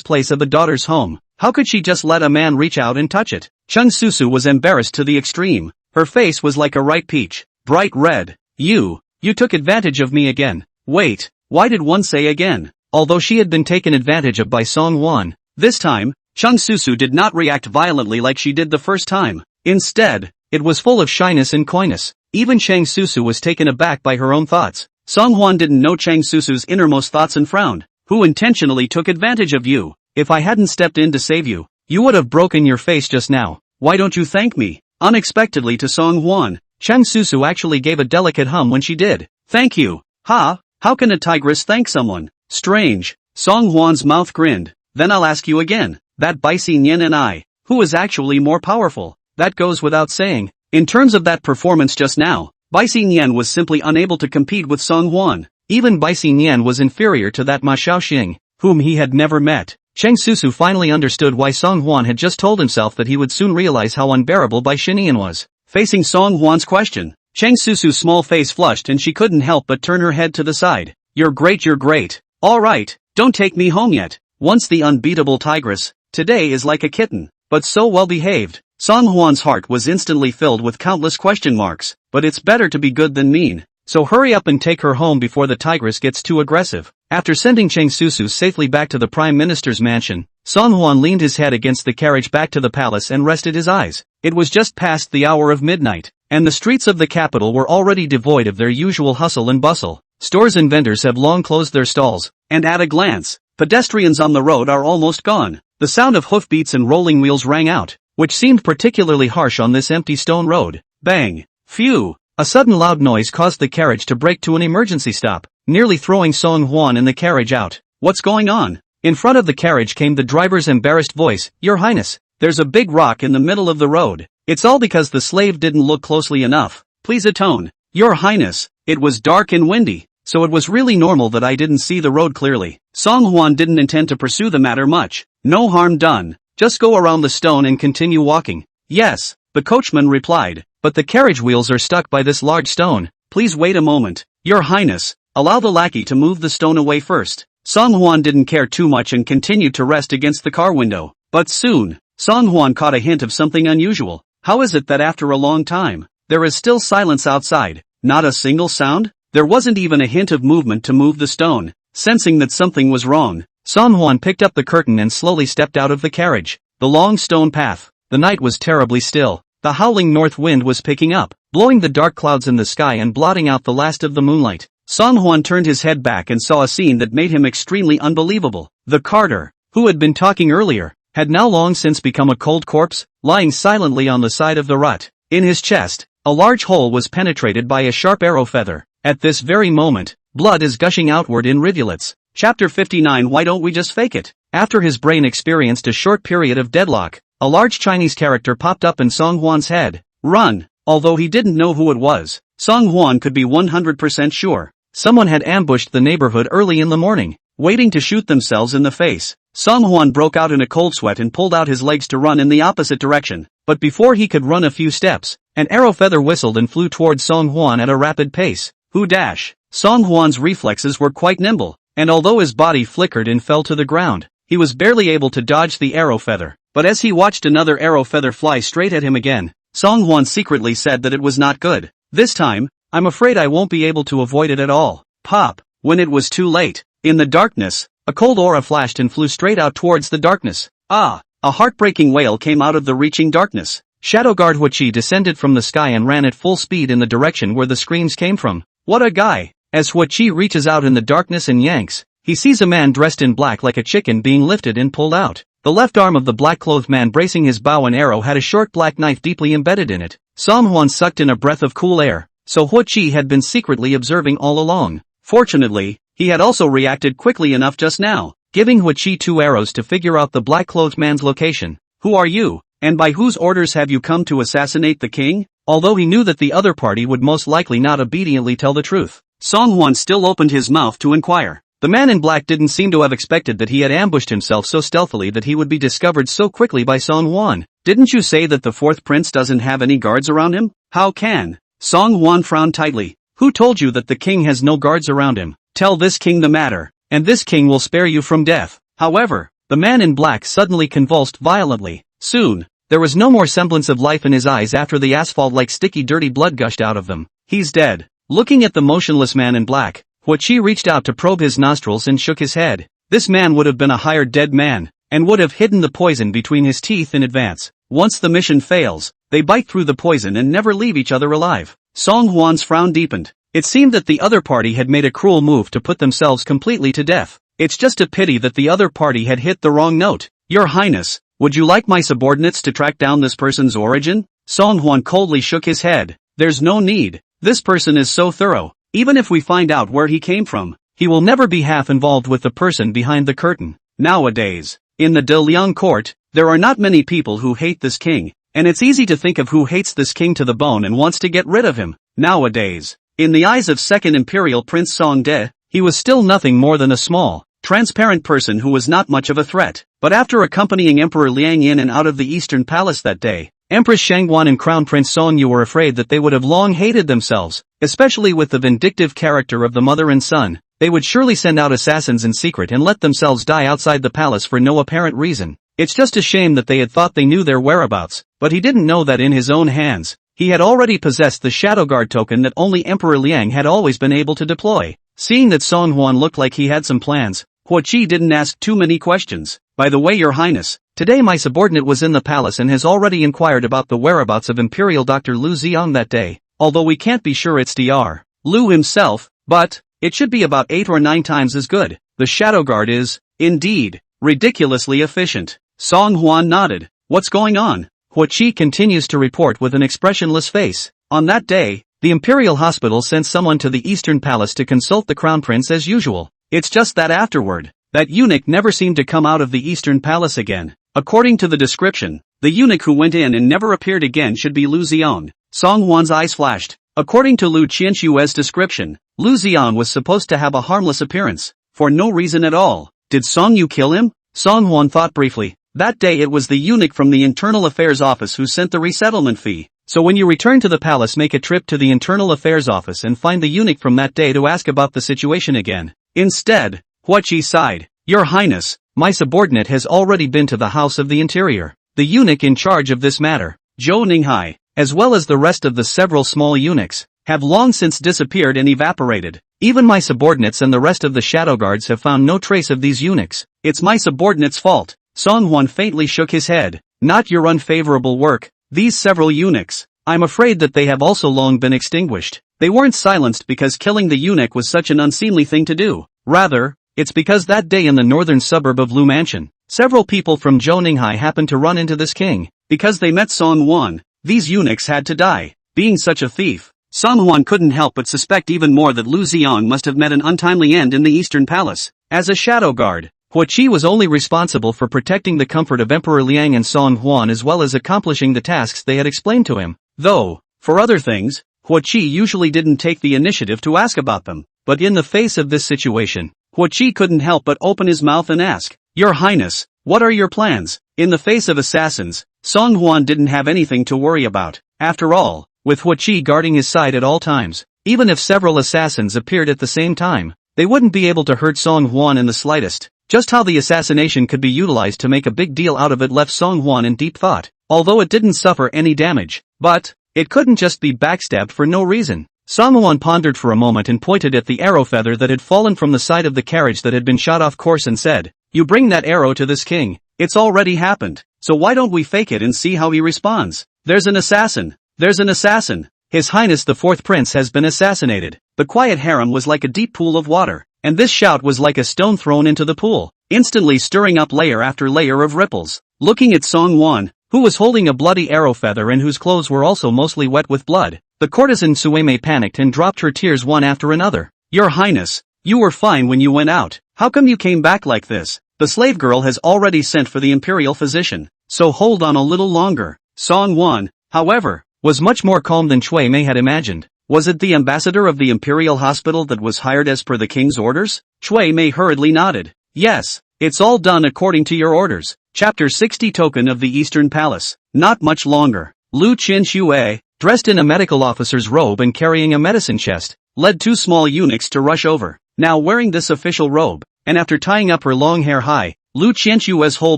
place of a daughter's home. How could she just let a man reach out and touch it? Chang Susu was embarrassed to the extreme. Her face was like a ripe peach, bright red. You took advantage of me again. Wait, why did one say again? Although she had been taken advantage of by Song Hwan, this time, Chang Susu did not react violently like she did the first time. Instead, it was full of shyness and coyness. Even Chang Susu was taken aback by her own thoughts. Song Hwan didn't know Chang Susu's innermost thoughts and frowned. Who intentionally took advantage of you? If I hadn't stepped in to save you, you would have broken your face just now. Why don't you thank me? Unexpectedly to Song Hwan, Chang Susu actually gave a delicate hum when she did. Thank you. Ha? How can a tigress thank someone? Strange. Song Hwan's mouth grinned. Then I'll ask you again. That Bai Xinyan and I, who is actually more powerful? That goes without saying. In terms of that performance just now, Bai Xinyan was simply unable to compete with Song Hwan. Even Bai Xinyan was inferior to that Ma Xiaoxing, whom he had never met. Chang Susu finally understood why Song Hwan had just told himself that he would soon realize how unbearable Bai Xinyan was. Facing Song Hwan's question, Chang Susu's small face flushed and she couldn't help but turn her head to the side. You're great. Alright, don't take me home yet. Once the unbeatable tigress, today is like a kitten, but so well behaved. Song Hwan's heart was instantly filled with countless question marks, but it's better to be good than mean. So hurry up and take her home before the tigress gets too aggressive. After sending Chang Susu safely back to the Prime Minister's mansion, Song Hwan leaned his head against the carriage back to the palace and rested his eyes. It was just past the hour of midnight, and the streets of the capital were already devoid of their usual hustle and bustle. Stores and vendors have long closed their stalls, and at a glance, pedestrians on the road are almost gone. The sound of hoofbeats and rolling wheels rang out, which seemed particularly harsh on this empty stone road. Bang! Phew! A sudden loud noise caused the carriage to brake to an emergency stop, nearly throwing Song Hwan and the carriage out. What's going on? In front of the carriage came the driver's embarrassed voice. Your Highness, there's a big rock in the middle of the road. It's all because the slave didn't look closely enough. Please atone. Your Highness, it was dark and windy, so it was really normal that I didn't see the road clearly. Song Hwan didn't intend to pursue the matter much. No harm done. Just go around the stone and continue walking. Yes, the coachman replied. But the carriage wheels are stuck by this large stone. Please wait a moment. Your Highness, allow the lackey to move the stone away first. Song Hwan didn't care too much and continued to rest against the car window. But soon, Song Hwan caught a hint of something unusual. How is it that after a long time, there is still silence outside? Not a single sound? There wasn't even a hint of movement to move the stone. Sensing that something was wrong, Song Hwan picked up the curtain and slowly stepped out of the carriage. The long stone path. The night was terribly still. The howling north wind was picking up, blowing the dark clouds in the sky and blotting out the last of the moonlight. Song Hwan turned his head back and saw a scene that made him extremely unbelievable. The carter, who had been talking earlier, had now long since become a cold corpse, lying silently on the side of the rut. In his chest, a large hole was penetrated by a sharp arrow feather. At this very moment, blood is gushing outward in rivulets. Chapter 59. Why don't we just fake it? After his brain experienced a short period of deadlock, a large Chinese character popped up in Song Hwan's head. Run! Although he didn't know who it was, Song Hwan could be 100% sure. Someone had ambushed the neighborhood early in the morning, waiting to shoot themselves in the face. Song Hwan broke out in a cold sweat and pulled out his legs to run in the opposite direction. But before he could run a few steps, an arrow feather whistled and flew towards Song Hwan at a rapid pace. Who dash? Song Hwan's reflexes were quite nimble, and although his body flickered and fell to the ground, he was barely able to dodge the arrow feather. But as he watched another arrow feather fly straight at him again, Song Hwan secretly said that it was not good. This time, I'm afraid I won't be able to avoid it at all. Pop! When it was too late, in the darkness, a cold aura flashed and flew straight out towards the darkness. Ah! A heartbreaking wail came out of the reaching darkness. Shadow Guard Huichi descended from the sky and ran at full speed in the direction where the screams came from. What a guy! As Huichi reaches out in the darkness and yanks, he sees a man dressed in black like a chicken being lifted and pulled out. The left arm of the black-clothed man bracing his bow and arrow had a short black knife deeply embedded in it. Song Hwan sucked in a breath of cool air, so Huichi had been secretly observing all along. Fortunately, he had also reacted quickly enough just now, giving Huichi 2 arrows to figure out the black-clothed man's location. Who are you, and by whose orders have you come to assassinate the king? Although he knew that the other party would most likely not obediently tell the truth, Song Hwan still opened his mouth to inquire. The man in black didn't seem to have expected that he had ambushed himself so stealthily that he would be discovered so quickly by Song Hwan. Didn't you say that the fourth prince doesn't have any guards around him? How can? Song Hwan frowned tightly. Who told you that the king has no guards around him? Tell this king the matter, and this king will spare you from death. However, the man in black suddenly convulsed violently. Soon, there was no more semblance of life in his eyes after the asphalt-like sticky dirty blood gushed out of them. He's dead. Looking at the motionless man in black, Huichi reached out to probe his nostrils and shook his head. This man would have been a hired dead man, and would have hidden the poison between his teeth in advance. Once the mission fails, they bite through the poison and never leave each other alive. Song Hwan's frown deepened. It seemed that the other party had made a cruel move to put themselves completely to death. It's just a pity that the other party had hit the wrong note. Your Highness, would you like my subordinates to track down this person's origin? Song Hwan coldly shook his head. There's no need. This person is so thorough. Even if we find out where he came from, he will never be half involved with the person behind the curtain. Nowadays, in the De Liang court, there are not many people who hate this king, and it's easy to think of who hates this king to the bone and wants to get rid of him. Nowadays, in the eyes of Second Imperial Prince Song De, he was still nothing more than a small, transparent person who was not much of a threat. But after accompanying Emperor Liang in and out of the Eastern Palace that day, Empress Shangguan and Crown Prince Song Yu were afraid that they would have long hated themselves, especially with the vindictive character of the mother and son. They would surely send out assassins in secret and let themselves die outside the palace for no apparent reason. It's just a shame that they had thought they knew their whereabouts, but he didn't know that in his own hands, he had already possessed the Shadow Guard token that only Emperor Liang had always been able to deploy. Seeing that Song Hwan looked like he had some plans, Huichi didn't ask too many questions. By the way, Your Highness, today my subordinate was in the palace and has already inquired about the whereabouts of Imperial Dr. Lu Xiang that day, although we can't be sure it's Dr. Lu himself, but it should be about 8 or 9 times as good. The Shadow Guard is, indeed, ridiculously efficient. Song Hwan nodded. What's going on? Huichi continues to report with an expressionless face. On that day, the Imperial Hospital sent someone to the Eastern Palace to consult the Crown Prince as usual. It's just that afterward, that eunuch never seemed to come out of the Eastern Palace again. According to the description, the eunuch who went in and never appeared again should be Lu Xiang. Song Hwan's eyes flashed. According to Lu Qianshue's description, Lu Xiang was supposed to have a harmless appearance, for no reason at all. Did Song Yu kill him? Song Hwan thought briefly. That day it was the eunuch from the Internal Affairs Office who sent the resettlement fee. So when you return to the palace, make a trip to the Internal Affairs Office and find the eunuch from that day to ask about the situation again. Instead, Huichi sighed. Your Highness, my subordinate has already been to the House of the Interior. The eunuch in charge of this matter, Zhou Ninghai, as well as the rest of the several small eunuchs, have long since disappeared and evaporated. Even my subordinates and the rest of the Shadow Guards have found no trace of these eunuchs. It's my subordinate's fault. Song Hwan faintly shook his head. Not your unfavorable work. These several eunuchs, I'm afraid that they have also long been extinguished. They weren't silenced because killing the eunuch was such an unseemly thing to do. Rather, it's because that day in the northern suburb of Lu Mansion, several people from Zhou Ninghai happened to run into this king. Because they met Song Hwan, these eunuchs had to die. Being such a thief, Song Hwan couldn't help but suspect even more that Lu Xiang must have met an untimely end in the Eastern Palace. As a Shadow Guard, Huichi was only responsible for protecting the comfort of Emperor Liang and Song Hwan as well as accomplishing the tasks they had explained to him. Though, For other things, Huaqi usually didn't take the initiative to ask about them, but in the face of this situation, Huaqi couldn't help but open his mouth and ask, "Your Highness, what are your plans?" In the face of assassins, Song Huan didn't have anything to worry about. After all, with Huaqi guarding his side at all times, even if several assassins appeared at the same time, they wouldn't be able to hurt Song Huan in the slightest. Just how the assassination could be utilized to make a big deal out of it left Song Huan in deep thought, although it didn't suffer any damage. But it couldn't just be backstabbed for no reason. Song Huan pondered for a moment and pointed at the arrow feather that had fallen from the side of the carriage that had been shot off course and said, "You bring that arrow to this king. It's already happened, so why don't we fake it and see how he responds? There's an assassin! There's an assassin! His Highness the Fourth Prince has been assassinated." The quiet harem was like a deep pool of water, and this shout was like a stone thrown into the pool, instantly stirring up layer after layer of ripples. Looking at Song Huan, who was holding a bloody arrow feather and whose clothes were also mostly wet with blood, the courtesan Sueme panicked and dropped her tears one after another. "Your Highness, you were fine when you went out. How come you came back like this? The slave girl has already sent for the imperial physician, so hold on a little longer." Song Huan, however, was much more calm than Cui Mei had imagined. Was it the ambassador of the imperial hospital that was hired as per the king's orders? Cui Mei hurriedly nodded. "Yes, it's all done according to your orders." Chapter 60 Token of the Eastern Palace. Not much longer. Lu Qianxue, dressed in a medical officer's robe and carrying a medicine chest, led two small eunuchs to rush over. Now wearing this official robe, and after tying up her long hair high, Lu Qianxue's whole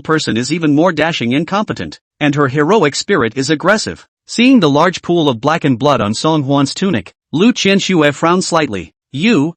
person is even more dashing and competent, and her heroic spirit is aggressive. Seeing the large pool of blackened blood on Song Huan's tunic, Lu Qianxue frowned slightly. You,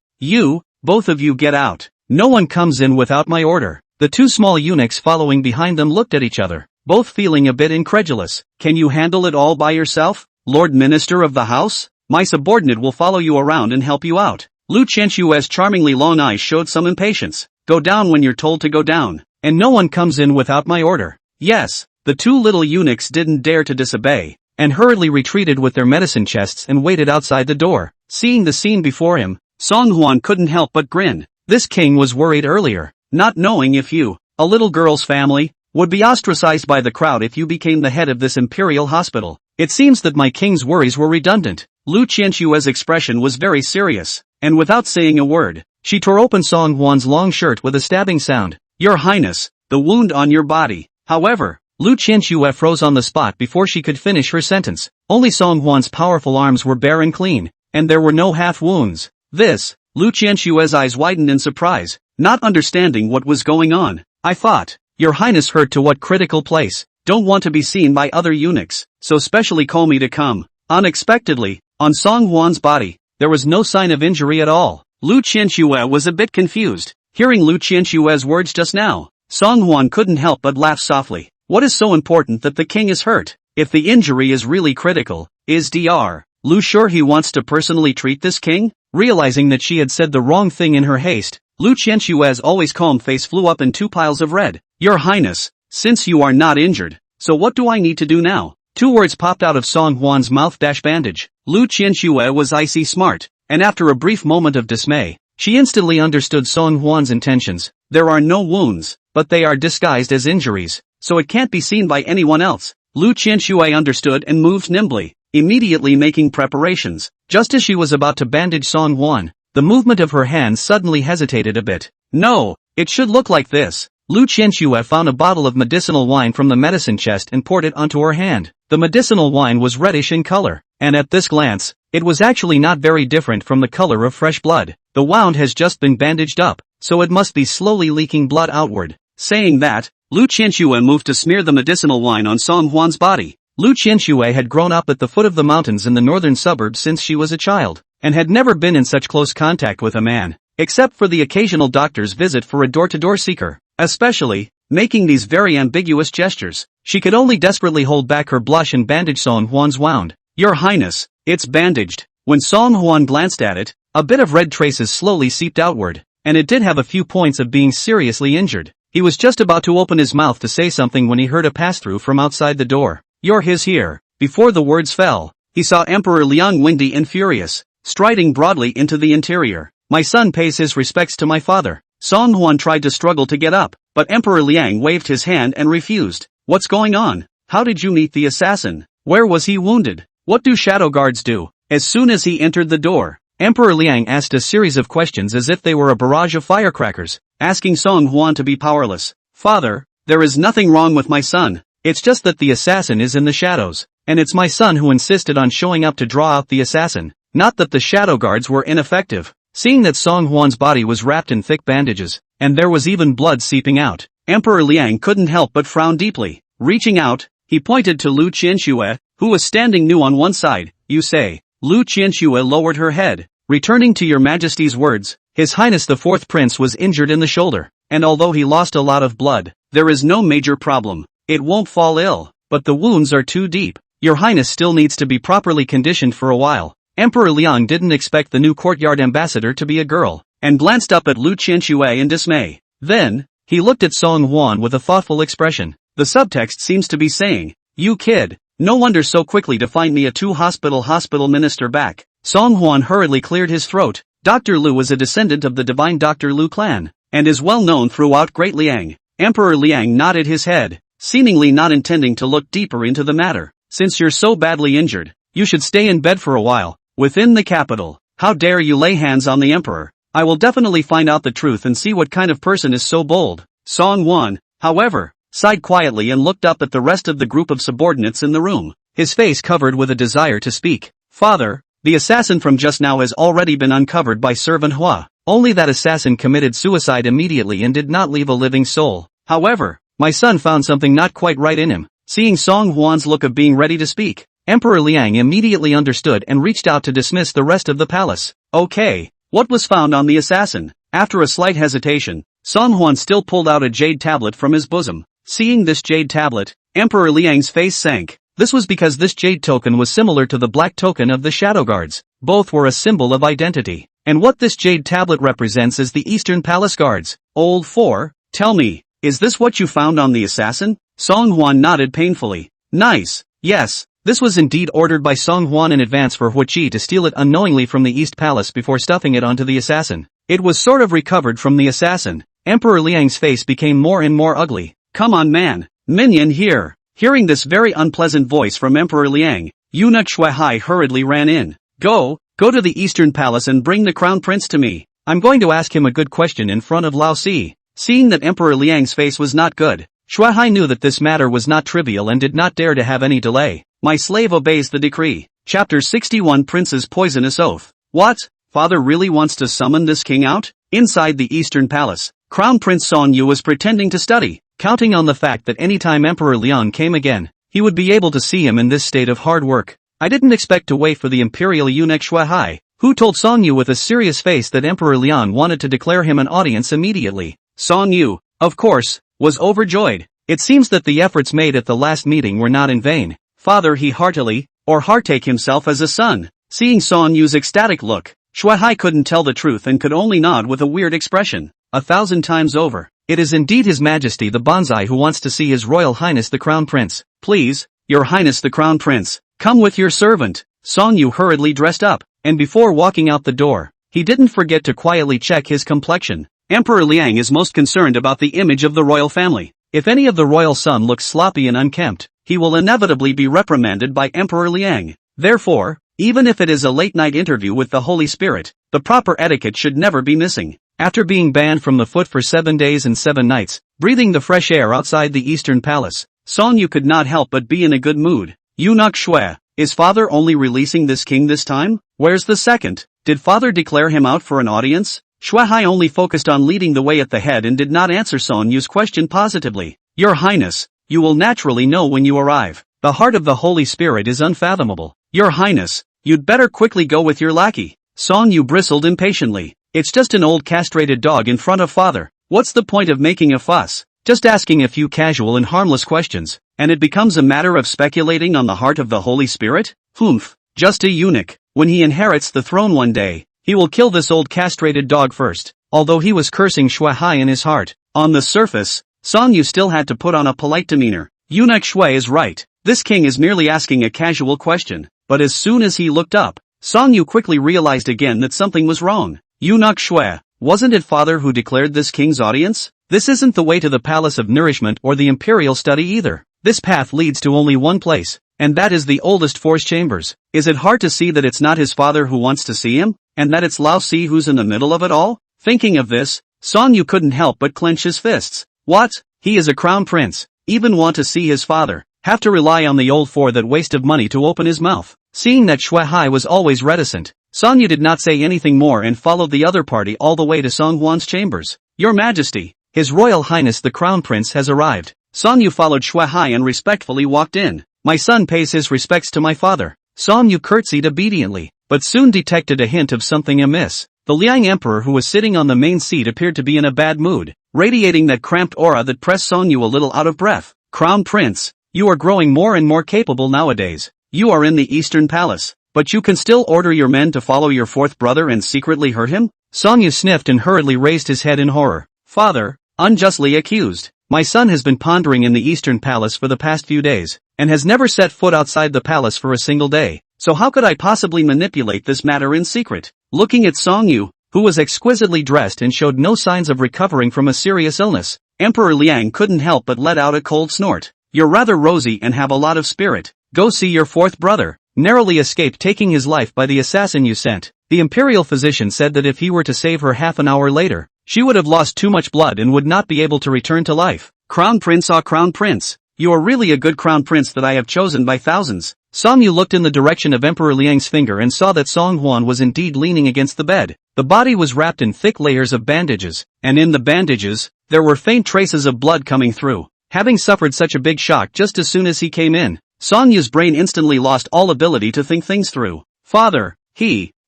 both of you get out. No one comes in without my order." The two small eunuchs following behind them looked at each other, both feeling a bit incredulous. "Can you handle it all by yourself, Lord Minister of the House? My subordinate will follow you around and help you out." Lu Qianxue's charmingly long eyes showed some impatience. "Go down when you're told to go down, and no one comes in without my order." Yes, the two little eunuchs didn't dare to disobey, and hurriedly retreated with their medicine chests and waited outside the door. Seeing the scene before him, Song Huan couldn't help but grin. This king was worried earlier, not knowing if you, a little girl's family, would be ostracized by the crowd if you became the head of this imperial hospital. It seems that my king's worries were redundant. Lu Qianxue's expression was very serious, and without saying a word, she tore open Song Huan's long shirt with a stabbing sound. "Your Highness, the wound on your body." However, Lu Qianxue froze on the spot before she could finish her sentence. Only Song Huan's powerful arms were bare and clean, and there were no half wounds. This, Lu Qianxue's eyes widened in surprise, not understanding what was going on. "I thought, Your Highness hurt to what critical place? Don't want to be seen by other eunuchs, so specially call me to come." Unexpectedly, on Song Huan's body, there was no sign of injury at all. Lu Qianxue was a bit confused. Hearing Lu Qianxue's words just now, Song Huan couldn't help but laugh softly. What is so important that the king is hurt? If the injury is really critical, is Dr. Lu sure he wants to personally treat this king? Realizing that she had said the wrong thing in her haste, Lu Qianxue's always calm face flew up in two piles of red. "Your Highness, since you are not injured, so what do I need to do now?" Two words popped out of Song Huan's mouth. Bandage. Lu Qianxue was icy smart, and after a brief moment of dismay, she instantly understood Song Huan's intentions. There are no wounds, but they are disguised as injuries, so it can't be seen by anyone else. Lu Qianxue understood and moved nimbly, immediately making preparations. Just as she was about to bandage Song Huan, the movement of her hands suddenly hesitated a bit. "No, it should look like this." Lu Qianxue found a bottle of medicinal wine from the medicine chest and poured it onto her hand. The medicinal wine was reddish in color, and at this glance, it was actually not very different from the color of fresh blood. The wound has just been bandaged up, so it must be slowly leaking blood outward. Saying that, Lu Qianxue moved to smear the medicinal wine on Song Huan's body. Lu Qianxue had grown up at the foot of the mountains in the northern suburbs since she was a child, and had never been in such close contact with a man, except for the occasional doctor's visit for a door-to-door seeker. Especially, making these very ambiguous gestures, she could only desperately hold back her blush and bandage Song Huan's wound. "Your Highness, it's bandaged." When Song Huan glanced at it, a bit of red traces slowly seeped outward, and it did have a few points of being seriously injured. He was just about to open his mouth to say something when he heard a pass-through from outside the door. "You're his here." Before the words fell, he saw Emperor Liang windy and furious, striding broadly into the interior. "My son pays his respects to my father." Song Huan tried to struggle to get up, but Emperor Liang waved his hand and refused. "What's going on? How did you meet the assassin? Where was he wounded? What do shadow guards do? As soon as he entered the door, Emperor Liang asked a series of questions as if they were a barrage of firecrackers, asking Song Huan to be powerless. Father, there is nothing wrong with my son. It's just that the assassin is in the shadows, and it's my son who insisted on showing up to draw out the assassin, not that the shadow guards were ineffective. Seeing that Song Huan's body was wrapped in thick bandages, and there was even blood seeping out, Emperor Liang couldn't help but frown deeply. Reaching out, he pointed to Lu Qianxue, who was standing new on one side. You say. Lu Qianxue lowered her head. Returning to your majesty's words, His Highness the Fourth Prince was injured in the shoulder, and although he lost a lot of blood, there is no major problem. It won't fall ill, but the wounds are too deep. Your Highness still needs to be properly conditioned for a while. Emperor Liang didn't expect the new courtyard ambassador to be a girl, and glanced up at Lu Qianxue in dismay. Then, he looked at Song Huan with a thoughtful expression. The subtext seems to be saying, "You kid, no wonder so quickly to find me a hospital minister back." Song Huan hurriedly cleared his throat. Dr. Lu was a descendant of the divine Dr. Lu clan, and is well known throughout Great Liang. Emperor Liang nodded his head, seemingly not intending to look deeper into the matter. Since you're so badly injured, you should stay in bed for a while. Within the capital, how dare you lay hands on the emperor? I will definitely find out the truth and see what kind of person is so bold. Song Huan, however, sighed quietly and looked up at the rest of the group of subordinates in the room, his face covered with a desire to speak. Father, the assassin from just now has already been uncovered by Sir Manhwa. Only that assassin committed suicide immediately and did not leave a living soul. However, my son found something not quite right in him. Seeing Song Huan's look of being ready to speak, Emperor Liang immediately understood and reached out to dismiss the rest of the palace. Okay, what was found on the assassin? After a slight hesitation, Song Huan still pulled out a jade tablet from his bosom. Seeing this jade tablet, Emperor Liang's face sank. This was because this jade token was similar to the black token of the shadow guards. Both were a symbol of identity. And what this jade tablet represents is the Eastern Palace Guards. Old 4, tell me, is this what you found on the assassin? Song Huan nodded painfully. Nice, yes. This was indeed ordered by Song Huan in advance for Huichi to steal it unknowingly from the East Palace before stuffing it onto the assassin. It was sort of recovered from the assassin. Emperor Liang's face became more and more ugly. Come on man, minion here. Hearing this very unpleasant voice from Emperor Liang, eunuch Shuai hurriedly ran in. Go to the Eastern Palace and bring the Crown Prince to me. I'm going to ask him a good question in front of Lao Si. Seeing that Emperor Liang's face was not good, Shuai knew that this matter was not trivial and did not dare to have any delay. My slave obeys the decree. Chapter 61 Prince's Poisonous Oath. What? Father really wants to summon this king out? Inside the Eastern Palace, Crown Prince Song Yu was pretending to study, counting on the fact that anytime Emperor Liang came again, he would be able to see him in this state of hard work. I didn't expect to wait for the imperial eunuch Shuai, who told Song Yu with a serious face that Emperor Liang wanted to declare him an audience immediately. Song Yu, of course, was overjoyed. It seems that the efforts made at the last meeting were not in vain. Father he heartily, or heartake himself as a son. Seeing Song Yu's ecstatic look, Shuai couldn't tell the truth and could only nod with a weird expression. 1,000 times over, it is indeed His Majesty the Bonsai who wants to see His Royal Highness the Crown Prince. Please, Your Highness the Crown Prince, come with your servant. Song Yu hurriedly dressed up, and before walking out the door, he didn't forget to quietly check his complexion. Emperor Liang is most concerned about the image of the royal family. If any of the royal son looks sloppy and unkempt, he will inevitably be reprimanded by Emperor Liang. Therefore, even if it is a late-night interview with the Holy Spirit, the proper etiquette should never be missing. After being banned from the foot for 7 days and 7 nights, breathing the fresh air outside the Eastern Palace, Song Yu could not help but be in a good mood. Eunuch Shui, is father only releasing this king this time? Where's the second? Did father declare him out for an audience? Shuai only focused on leading the way at the head and did not answer Song Yu's question positively. Your Highness, you will naturally know when you arrive. The heart of the Holy Spirit is unfathomable. Your Highness, you'd better quickly go with your lackey. Song Yu bristled impatiently. It's just an old castrated dog in front of father. What's the point of making a fuss? Just asking a few casual and harmless questions, and it becomes a matter of speculating on the heart of the Holy Spirit? Humph, just a eunuch. When he inherits the throne one day, he will kill this old castrated dog first. Although he was cursing Shuai in his heart, on the surface, Song Yu still had to put on a polite demeanor. Eunuch Shui is right. This king is merely asking a casual question. But as soon as he looked up, Song Yu quickly realized again that something was wrong. Eunuch Shui, wasn't it father who declared this king's audience? This isn't the way to the Palace of Nourishment or the Imperial Study either. This path leads to only one place. and that is the oldest force chambers. Is it hard to see that it's not his father who wants to see him, and that it's Lao Si who's in the middle of it all? Thinking of this, Song Yu couldn't help but clench his fists. What? He is a crown prince, even want to see his father, have to rely on the old for that waste of money to open his mouth. Seeing that Shui Hai was always reticent, Song Yu did not say anything more and followed the other party all the way to Song Huan's chambers. Your Majesty, His Royal Highness the Crown Prince has arrived. Song Yu followed Shui Hai and respectfully walked in. My son pays his respects to my father. Song Yu curtsied obediently, but soon detected a hint of something amiss. The Liang Emperor who was sitting on the main seat appeared to be in a bad mood, radiating that cramped aura that pressed Song Yu a little out of breath. Crown Prince, you are growing more and more capable nowadays. You are in the Eastern Palace, but you can still order your men to follow your fourth brother and secretly hurt him? Song Yu sniffed and hurriedly raised his head in horror. Father, unjustly accused. My son has been pondering in the Eastern Palace for the past few days, and has never set foot outside the palace for a single day. So how could I possibly manipulate this matter in secret? Looking at Song Yu, who was exquisitely dressed and showed no signs of recovering from a serious illness, Emperor Liang couldn't help but let out a cold snort. You're rather rosy and have a lot of spirit. Go see your fourth brother. Narrowly escaped taking his life by the assassin you sent. The imperial physician said that if he were to save her half an hour later, she would have lost too much blood and would not be able to return to life. Crown Prince, ah Crown Prince, you are really a good Crown Prince that I have chosen by thousands. Song Yu looked in the direction of Emperor Liang's finger and saw that Song Huan was indeed leaning against the bed. The body was wrapped in thick layers of bandages, and in the bandages, there were faint traces of blood coming through. Having suffered such a big shock just as soon as he came in, Song Yu's brain instantly lost all ability to think things through. Father,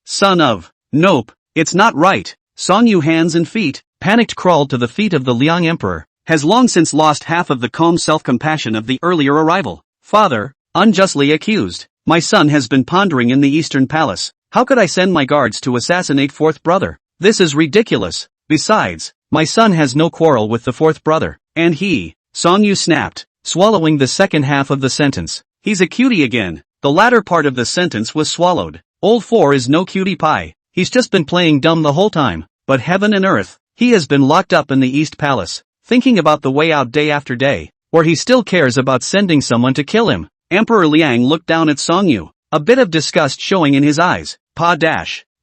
son of, nope, it's not right. Song Yu hands and feet, panicked crawled to the feet of the Liang Emperor, has long since lost half of the calm self-compassion of the earlier arrival. Father, unjustly accused. My son has been pondering in the Eastern Palace. How could I send my guards to assassinate fourth brother? This is ridiculous. Besides, my son has no quarrel with the fourth brother, and Song Yu snapped, swallowing the second half of the sentence. He's a cutie again. The latter part of the sentence was swallowed. Old Four is no cutie pie. He's just been playing dumb the whole time. But heaven and earth, he has been locked up in the East Palace, thinking about the way out day after day, or he still cares about sending someone to kill him. Emperor Liang looked down at Song Yu, a bit of disgust showing in his eyes.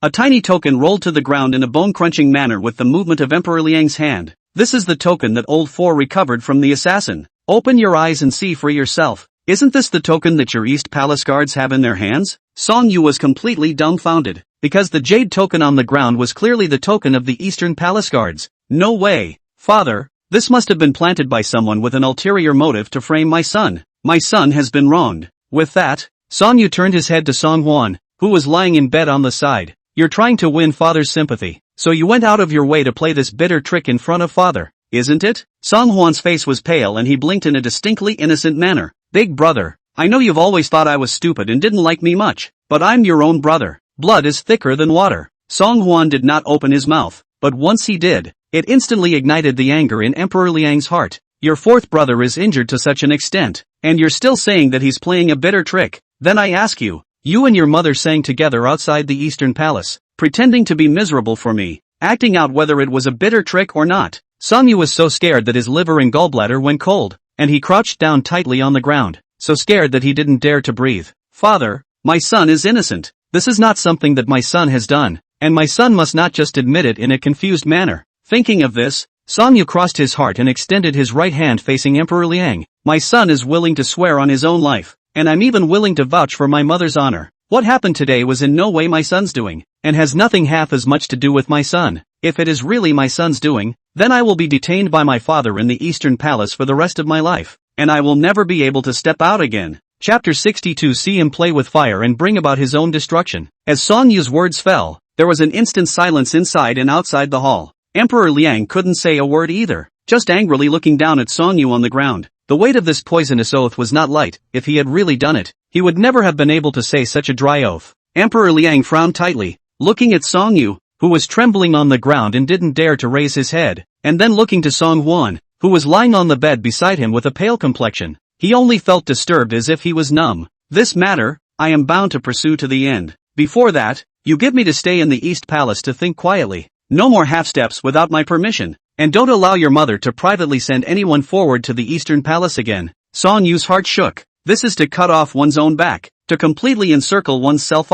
A tiny token rolled to the ground in a bone-crunching manner with the movement of Emperor Liang's hand. This is the token that Old Four recovered from the assassin. Open your eyes and see for yourself. Isn't this the token that your East Palace guards have in their hands? Song Yu was completely dumbfounded, because the jade token on the ground was clearly the token of the Eastern Palace guards. No way, father, this must have been planted by someone with an ulterior motive to frame my son. My son has been wronged. With that, Song Yu turned his head to Song Huan, who was lying in bed on the side. You're trying to win father's sympathy, so you went out of your way to play this bitter trick in front of father, isn't it? Song Huan's face was pale and he blinked in a distinctly innocent manner. Big brother, I know you've always thought I was stupid and didn't like me much, but I'm your own brother. Blood is thicker than water. Song Huan did not open his mouth, but once he did, it instantly ignited the anger in Emperor Liang's heart. Your fourth brother is injured to such an extent, and you're still saying that he's playing a bitter trick. Then I ask you, you and your mother sang together outside the Eastern Palace, pretending to be miserable for me, acting out whether it was a bitter trick or not. Song Yu was so scared that his liver and gallbladder went cold, and he crouched down tightly on the ground, so scared that he didn't dare to breathe. Father, my son is innocent. This is not something that my son has done, and my son must not just admit it in a confused manner. Thinking of this, Song Yu crossed his heart and extended his right hand facing Emperor Liang. My son is willing to swear on his own life, and I'm even willing to vouch for my mother's honor. What happened today was in no way my son's doing, and has nothing half as much to do with my son. If it is really my son's doing, then I will be detained by my father in the Eastern Palace for the rest of my life, and I will never be able to step out again. Chapter 62. See him play with fire and bring about his own destruction. As Song Yu's words fell, there was an instant silence inside and outside the hall. Emperor Liang couldn't say a word either, just angrily looking down at Song Yu on the ground. The weight of this poisonous oath was not light. If he had really done it, he would never have been able to say such a dry oath. Emperor Liang frowned tightly, looking at Song Yu, who was trembling on the ground and didn't dare to raise his head, and then looking to Song Huan, who was lying on the bed beside him with a pale complexion. He only felt disturbed as if he was numb. This matter, I am bound to pursue to the end. Before that, you give me to stay in the East Palace to think quietly. No more half-steps without my permission, and don't allow your mother to privately send anyone forward to the Eastern Palace again. Song Yu's heart shook. This is to cut off one's own back, to completely encircle one's self.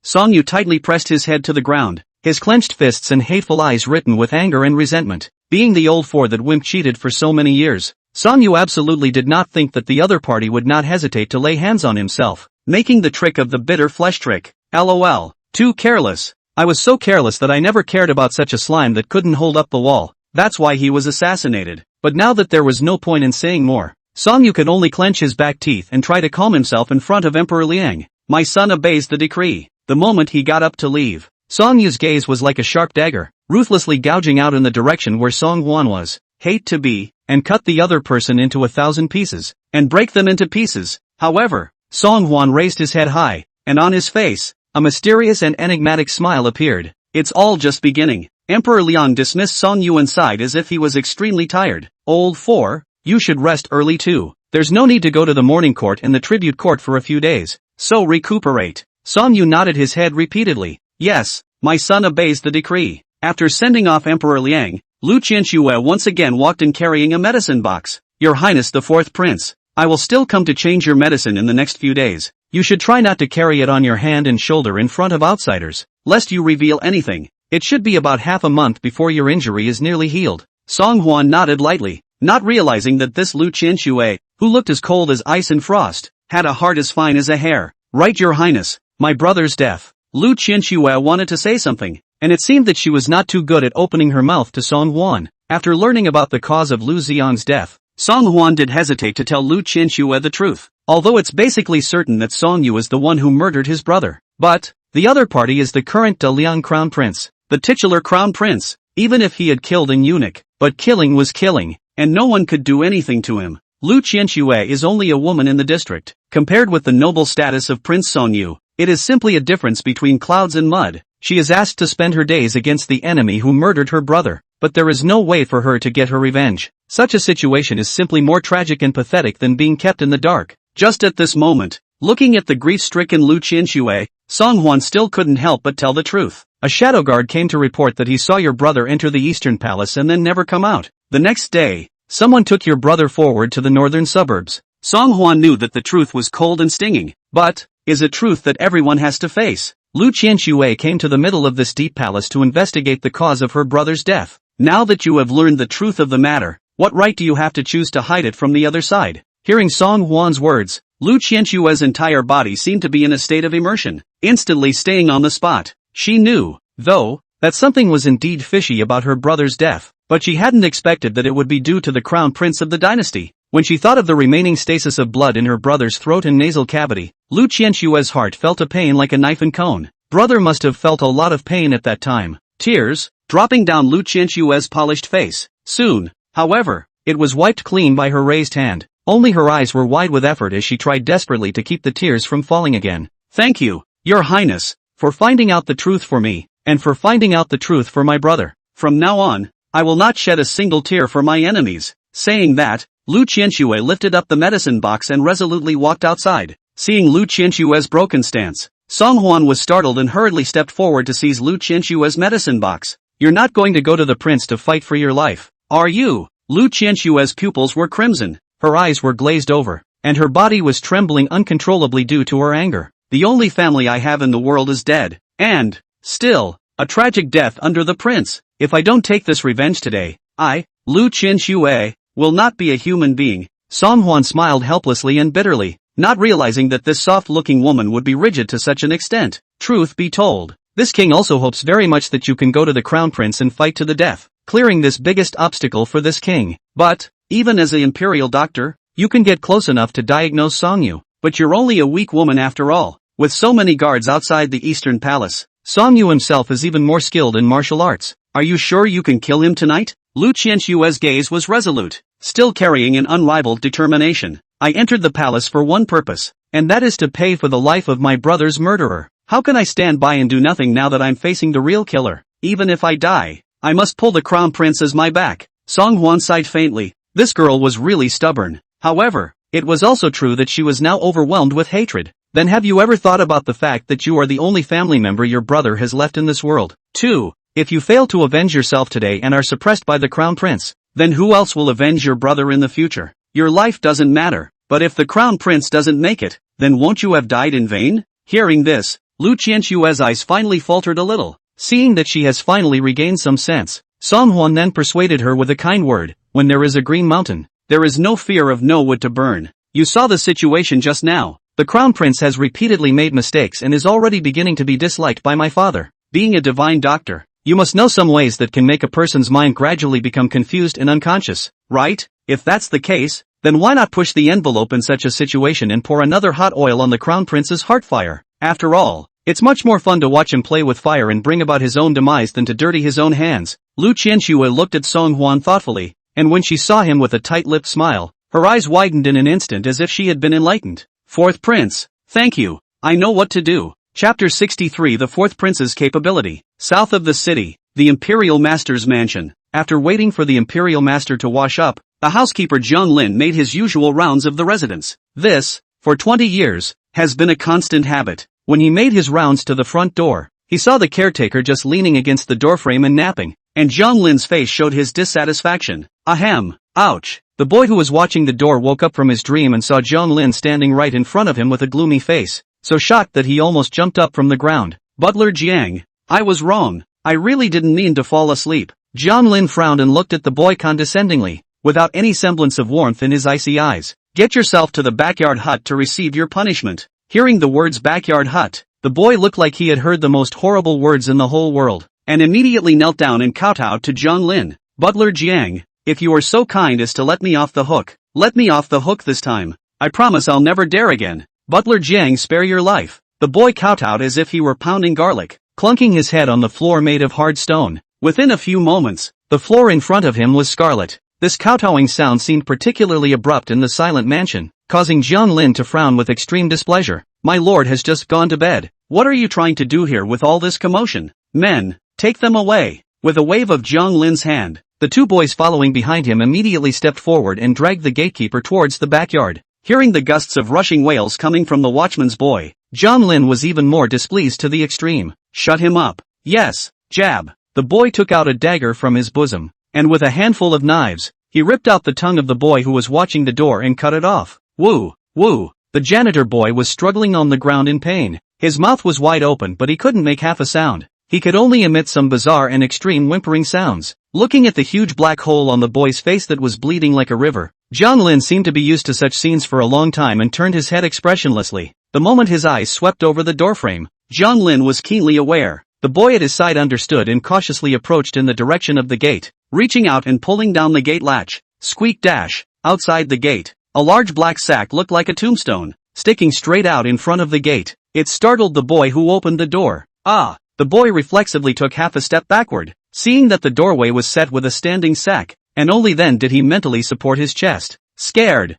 Song Yu tightly pressed his head to the ground, his clenched fists and hateful eyes written with anger and resentment. Being the old fool that wimp cheated for so many years, Song Yu absolutely did not think that the other party would not hesitate to lay hands on himself, making the trick of the bitter flesh trick. LOL. Too careless. I was so careless that I never cared about such a slime that couldn't hold up the wall. That's why he was assassinated. But now that there was no point in saying more, Song Yu could only clench his back teeth and try to calm himself in front of Emperor Liang. My son obeys the decree. The moment he got up to leave, Song Yu's gaze was like a sharp dagger, ruthlessly gouging out in the direction where Song Huan was. Hate to be, and cut the other person into 1,000 pieces, and break them into pieces. However, Song Huan raised his head high, and on his face, a mysterious and enigmatic smile appeared. It's all just beginning. Emperor Liang dismissed Song Yu inside as if he was extremely tired. Old four, you should rest early too. There's no need to go to the morning court and the tribute court for a few days. So recuperate. Song Yu nodded his head repeatedly. Yes, my son obeys the decree. After sending off Emperor Liang, Lu Qianxue once again walked in carrying a medicine box. Your Highness the Fourth Prince, I will still come to change your medicine in the next few days. You should try not to carry it on your hand and shoulder in front of outsiders, lest you reveal anything. It should be about half a month before your injury is nearly healed. Song Huan nodded lightly, not realizing that this Lu Qianxue, who looked as cold as ice and frost, had a heart as fine as a hair. Right, Your Highness, my brother's death. Lu Qianxue wanted to say something, and it seemed that she was not too good at opening her mouth to Song Huan. After learning about the cause of Lu Xiang's death, Song Huan did hesitate to tell Lu Qianxue the truth, although it's basically certain that Song Yu is the one who murdered his brother. But the other party is the current Daliang Crown Prince, the titular Crown Prince, even if he had killed an eunuch, but killing was killing, and no one could do anything to him. Lu Qianxue is only a woman in the district. Compared with the noble status of Prince Song Yu, it is simply a difference between clouds and mud. She is asked to spend her days against the enemy who murdered her brother, but there is no way for her to get her revenge. Such a situation is simply more tragic and pathetic than being kept in the dark. Just at this moment, looking at the grief-stricken Lu Qianxue, Song Huan still couldn't help but tell the truth. A shadow guard came to report that he saw your brother enter the eastern palace and then never come out. The next day, someone took your brother forward to the northern suburbs. Song Huan knew that the truth was cold and stinging, but is a truth that everyone has to face. Lu Qianxue came to the middle of this deep palace to investigate the cause of her brother's death. Now that you have learned the truth of the matter, what right do you have to choose to hide it from the other side? Hearing Song Huan's words, Lu Qianxue's entire body seemed to be in a state of immersion, instantly staying on the spot. She knew, though, that something was indeed fishy about her brother's death, but she hadn't expected that it would be due to the crown prince of the dynasty. When she thought of the remaining stasis of blood in her brother's throat and nasal cavity, Lu Qianxue's heart felt a pain like a knife and cone. Brother must have felt a lot of pain at that time. Tears, dropping down Lu Qianxue's polished face. Soon, however, it was wiped clean by her raised hand. Only her eyes were wide with effort as she tried desperately to keep the tears from falling again. Thank you, Your Highness, for finding out the truth for me, and for finding out the truth for my brother. From now on, I will not shed a single tear for my enemies. Saying that, Lu Qianxue lifted up the medicine box and resolutely walked outside. Seeing Lu Qianxue's broken stance, Song Huan was startled and hurriedly stepped forward to seize Lu Qianxue's medicine box. You're not going to go to the prince to fight for your life, are you? Lu Qianxue's pupils were crimson, her eyes were glazed over, and her body was trembling uncontrollably due to her anger. The only family I have in the world is dead, and, still, a tragic death under the prince. If I don't take this revenge today, I, Lu Qianxue, will not be a human being. Song Huan smiled helplessly and bitterly, not realizing that this soft-looking woman would be rigid to such an extent. Truth be told, this king also hopes very much that you can go to the crown prince and fight to the death, clearing this biggest obstacle for this king. But, even as an imperial doctor, you can get close enough to diagnose Song Yu, but you're only a weak woman after all. With so many guards outside the eastern palace, Song Yu himself is even more skilled in martial arts. Are you sure you can kill him tonight? Lu Qianxue's gaze was resolute, still carrying an unrivaled determination. I entered the palace for one purpose, and that is to pay for the life of my brother's murderer. How can I stand by and do nothing now that I'm facing the real killer? Even if I die, I must pull the crown prince as my back. Song Huan sighed faintly. This girl was really stubborn. However, it was also true that she was now overwhelmed with hatred. Then have you ever thought about the fact that you are the only family member your brother has left in this world? 2. If you fail to avenge yourself today and are suppressed by the crown prince, then who else will avenge your brother in the future? Your life doesn't matter. But if the crown prince doesn't make it, then won't you have died in vain? Hearing this, Lu Qianxue's eyes finally faltered a little. Seeing that she has finally regained some sense, Song Huan then persuaded her with a kind word. When there is a green mountain, there is no fear of no wood to burn. You saw the situation just now. The crown prince has repeatedly made mistakes and is already beginning to be disliked by my father. Being a divine doctor, you must know some ways that can make a person's mind gradually become confused and unconscious, right? If that's the case, then why not push the envelope in such a situation and pour another hot oil on the crown prince's heart fire? After all, it's much more fun to watch him play with fire and bring about his own demise than to dirty his own hands. Lu Qianxue looked at Song Huan thoughtfully, and when she saw him with a tight-lipped smile, her eyes widened in an instant as if she had been enlightened. Fourth Prince, thank you, I know what to do. Chapter 63 The Fourth Prince's Capability. South of the city, the Imperial Master's mansion. After waiting for the Imperial Master to wash up, the housekeeper Jiang Lin made his usual rounds of the residence. This, for 20 years, has been a constant habit. When he made his rounds to the front door, he saw the caretaker just leaning against the doorframe and napping, and Jiang Lin's face showed his dissatisfaction. Ahem, ouch. The boy who was watching the door woke up from his dream and saw Jiang Lin standing right in front of him with a gloomy face, so shocked that he almost jumped up from the ground. Butler Jiang, I was wrong. I really didn't mean to fall asleep. Jiang Lin frowned and looked at the boy condescendingly, without any semblance of warmth in his icy eyes. Get yourself to the backyard hut to receive your punishment. Hearing the words backyard hut, the boy looked like he had heard the most horrible words in the whole world, and immediately knelt down and kowtowed to Jiang Lin. Butler Jiang, if you are so kind as to let me off the hook, let me off the hook this time. I promise I'll never dare again. Butler Jiang, spare your life. The boy kowtowed as if he were pounding garlic, clunking his head on the floor made of hard stone. Within a few moments, the floor in front of him was scarlet. This kowtowing sound seemed particularly abrupt in the silent mansion, causing Jiang Lin to frown with extreme displeasure. My lord has just gone to bed. What are you trying to do here with all this commotion? Men, take them away. With a wave of Jiang Lin's hand, the two boys following behind him immediately stepped forward and dragged the gatekeeper towards the backyard. Hearing the gusts of rushing wails coming from the watchman's boy, Jiang Lin was even more displeased to the extreme. Shut him up. Yes, jab. The boy took out a dagger from his bosom, and with a handful of knives, he ripped out the tongue of the boy who was watching the door and cut it off. Woo, woo. The janitor boy was struggling on the ground in pain. His mouth was wide open but he couldn't make half a sound. He could only emit some bizarre and extreme whimpering sounds. Looking at the huge black hole on the boy's face that was bleeding like a river, Jiang Lin seemed to be used to such scenes for a long time and turned his head expressionlessly. The moment his eyes swept over the doorframe, Jiang Lin was keenly aware. The boy at his side understood and cautiously approached in the direction of the gate, reaching out and pulling down the gate latch. Squeak dash. Outside the gate, a large black sack looked like a tombstone, sticking straight out in front of the gate. It startled the boy who opened the door. Ah! The boy reflexively took half a step backward, seeing that the doorway was set with a standing sack, and only then did he mentally support his chest. Scared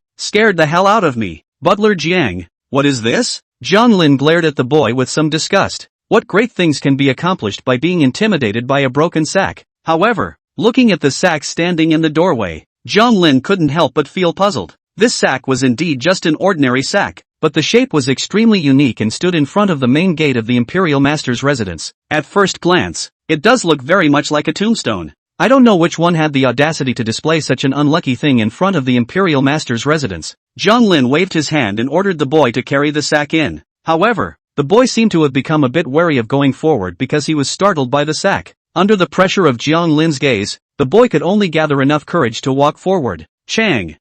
the hell out of me. Butler Jiang, what is this? Jiang Lin glared at the boy with some disgust. What great things can be accomplished by being intimidated by a broken sack? However, looking at the sack standing in the doorway, Jiang Lin couldn't help but feel puzzled. This sack was indeed just an ordinary sack, but the shape was extremely unique and stood in front of the main gate of the Imperial Master's residence. At first glance, it does look very much like a tombstone. I don't know which one had the audacity to display such an unlucky thing in front of the Imperial Master's residence. Jiang Lin waved his hand and ordered the boy to carry the sack in. However, the boy seemed to have become a bit wary of going forward because he was startled by the sack. Under the pressure of Jiang Lin's gaze, the boy could only gather enough courage to walk forward. Chang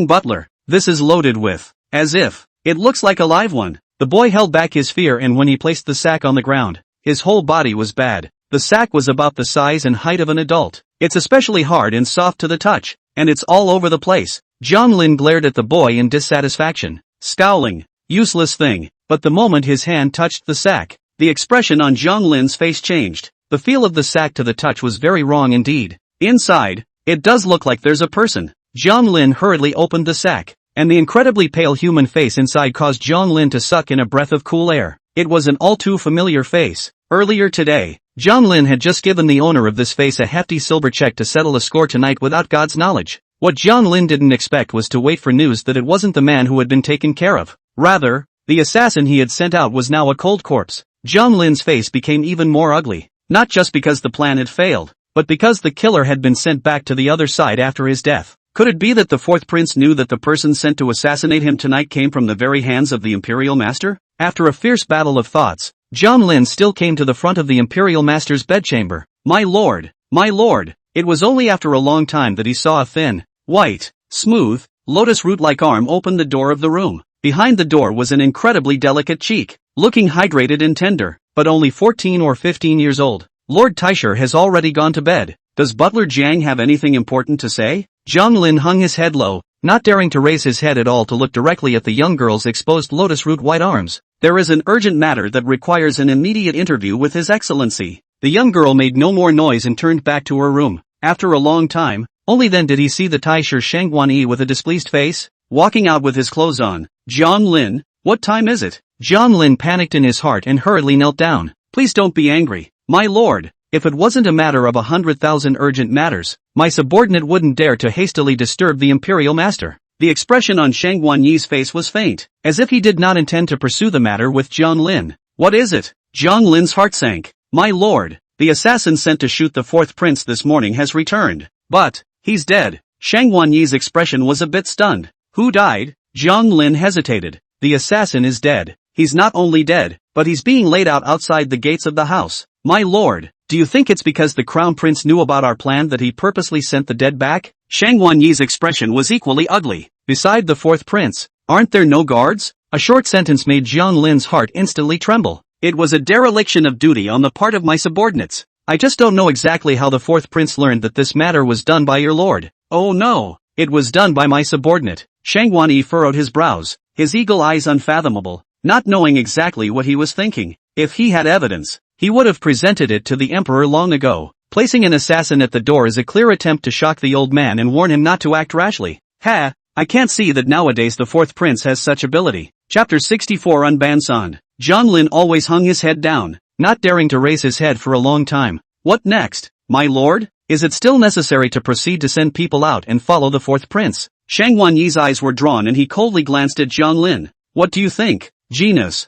Butler, this is loaded with, as if, it looks like a live one. The boy held back his fear and when he placed the sack on the ground, his whole body was bad. The sack was about the size and height of an adult. It's especially hard and soft to the touch, and it's all over the place. Jiang Lin glared at the boy in dissatisfaction, scowling, useless thing. But the moment his hand touched the sack, the expression on Jiang Lin's face changed. The feel of the sack to the touch was very wrong indeed. Inside, it does look like there's a person. Jiang Lin hurriedly opened the sack, and the incredibly pale human face inside caused Jiang Lin to suck in a breath of cool air. It was an all too familiar face. Earlier today, Jiang Lin had just given the owner of this face a hefty silver check to settle a score tonight without God's knowledge. What Jiang Lin didn't expect was to wait for news that it wasn't the man who had been taken care of. Rather, the assassin he had sent out was now a cold corpse. Jiang Lin's face became even more ugly, not just because the plan had failed, but because the killer had been sent back to the other side after his death. Could it be that the fourth prince knew that the person sent to assassinate him tonight came from the very hands of the Imperial Master? After a fierce battle of thoughts, Jiang Lin still came to the front of the Imperial Master's bedchamber. My lord! My lord! It was only after a long time that he saw a thin, white, smooth, lotus root-like arm open the door of the room. Behind the door was an incredibly delicate cheek, looking hydrated and tender, but only 14 or 15 years old. Lord Taisher has already gone to bed. Does Butler Jiang have anything important to say? Jiang Lin hung his head low, not daring to raise his head at all to look directly at the young girl's exposed lotus root white arms. There is an urgent matter that requires an immediate interview with His Excellency. The young girl made no more noise and turned back to her room. After a long time, only then did he see the Taisher Shangguanyi with a displeased face, walking out with his clothes on. Jiang Lin, what time is it? Jiang Lin panicked in his heart and hurriedly knelt down. Please don't be angry, my lord. If it wasn't a matter of 100,000 urgent matters, my subordinate wouldn't dare to hastily disturb the Imperial Master. The expression on Shang Guanyi's face was faint, as if he did not intend to pursue the matter with Jiang Lin. What is it? Jiang Lin's heart sank. My lord, the assassin sent to shoot the fourth prince this morning has returned. But, he's dead. Shang Guanyi's expression was a bit stunned. Who died? Jiang Lin hesitated. The assassin is dead. He's not only dead, but he's being laid out outside the gates of the house. My lord, do you think it's because the crown prince knew about our plan that he purposely sent the dead back? Shang Guanyi's expression was equally ugly. Beside the fourth prince, aren't there no guards? A short sentence made Jiang Lin's heart instantly tremble. It was a dereliction of duty on the part of my subordinates. I just don't know exactly how the fourth prince learned that this matter was done by your lord. Oh no, it was done by my subordinate. Shang Guanyi furrowed his brows, his eagle eyes unfathomable, not knowing exactly what he was thinking. If he had evidence, he would have presented it to the emperor long ago. Placing an assassin at the door is a clear attempt to shock the old man and warn him not to act rashly. I can't see that nowadays the fourth prince has such ability. Chapter 64 Unban Sand. Jiang Lin always hung his head down, not daring to raise his head for a long time. What next, my lord? Is it still necessary to proceed to send people out and follow the fourth prince? Shang Guanyi's eyes were drawn and he coldly glanced at Jiang Lin. What do you think? Genus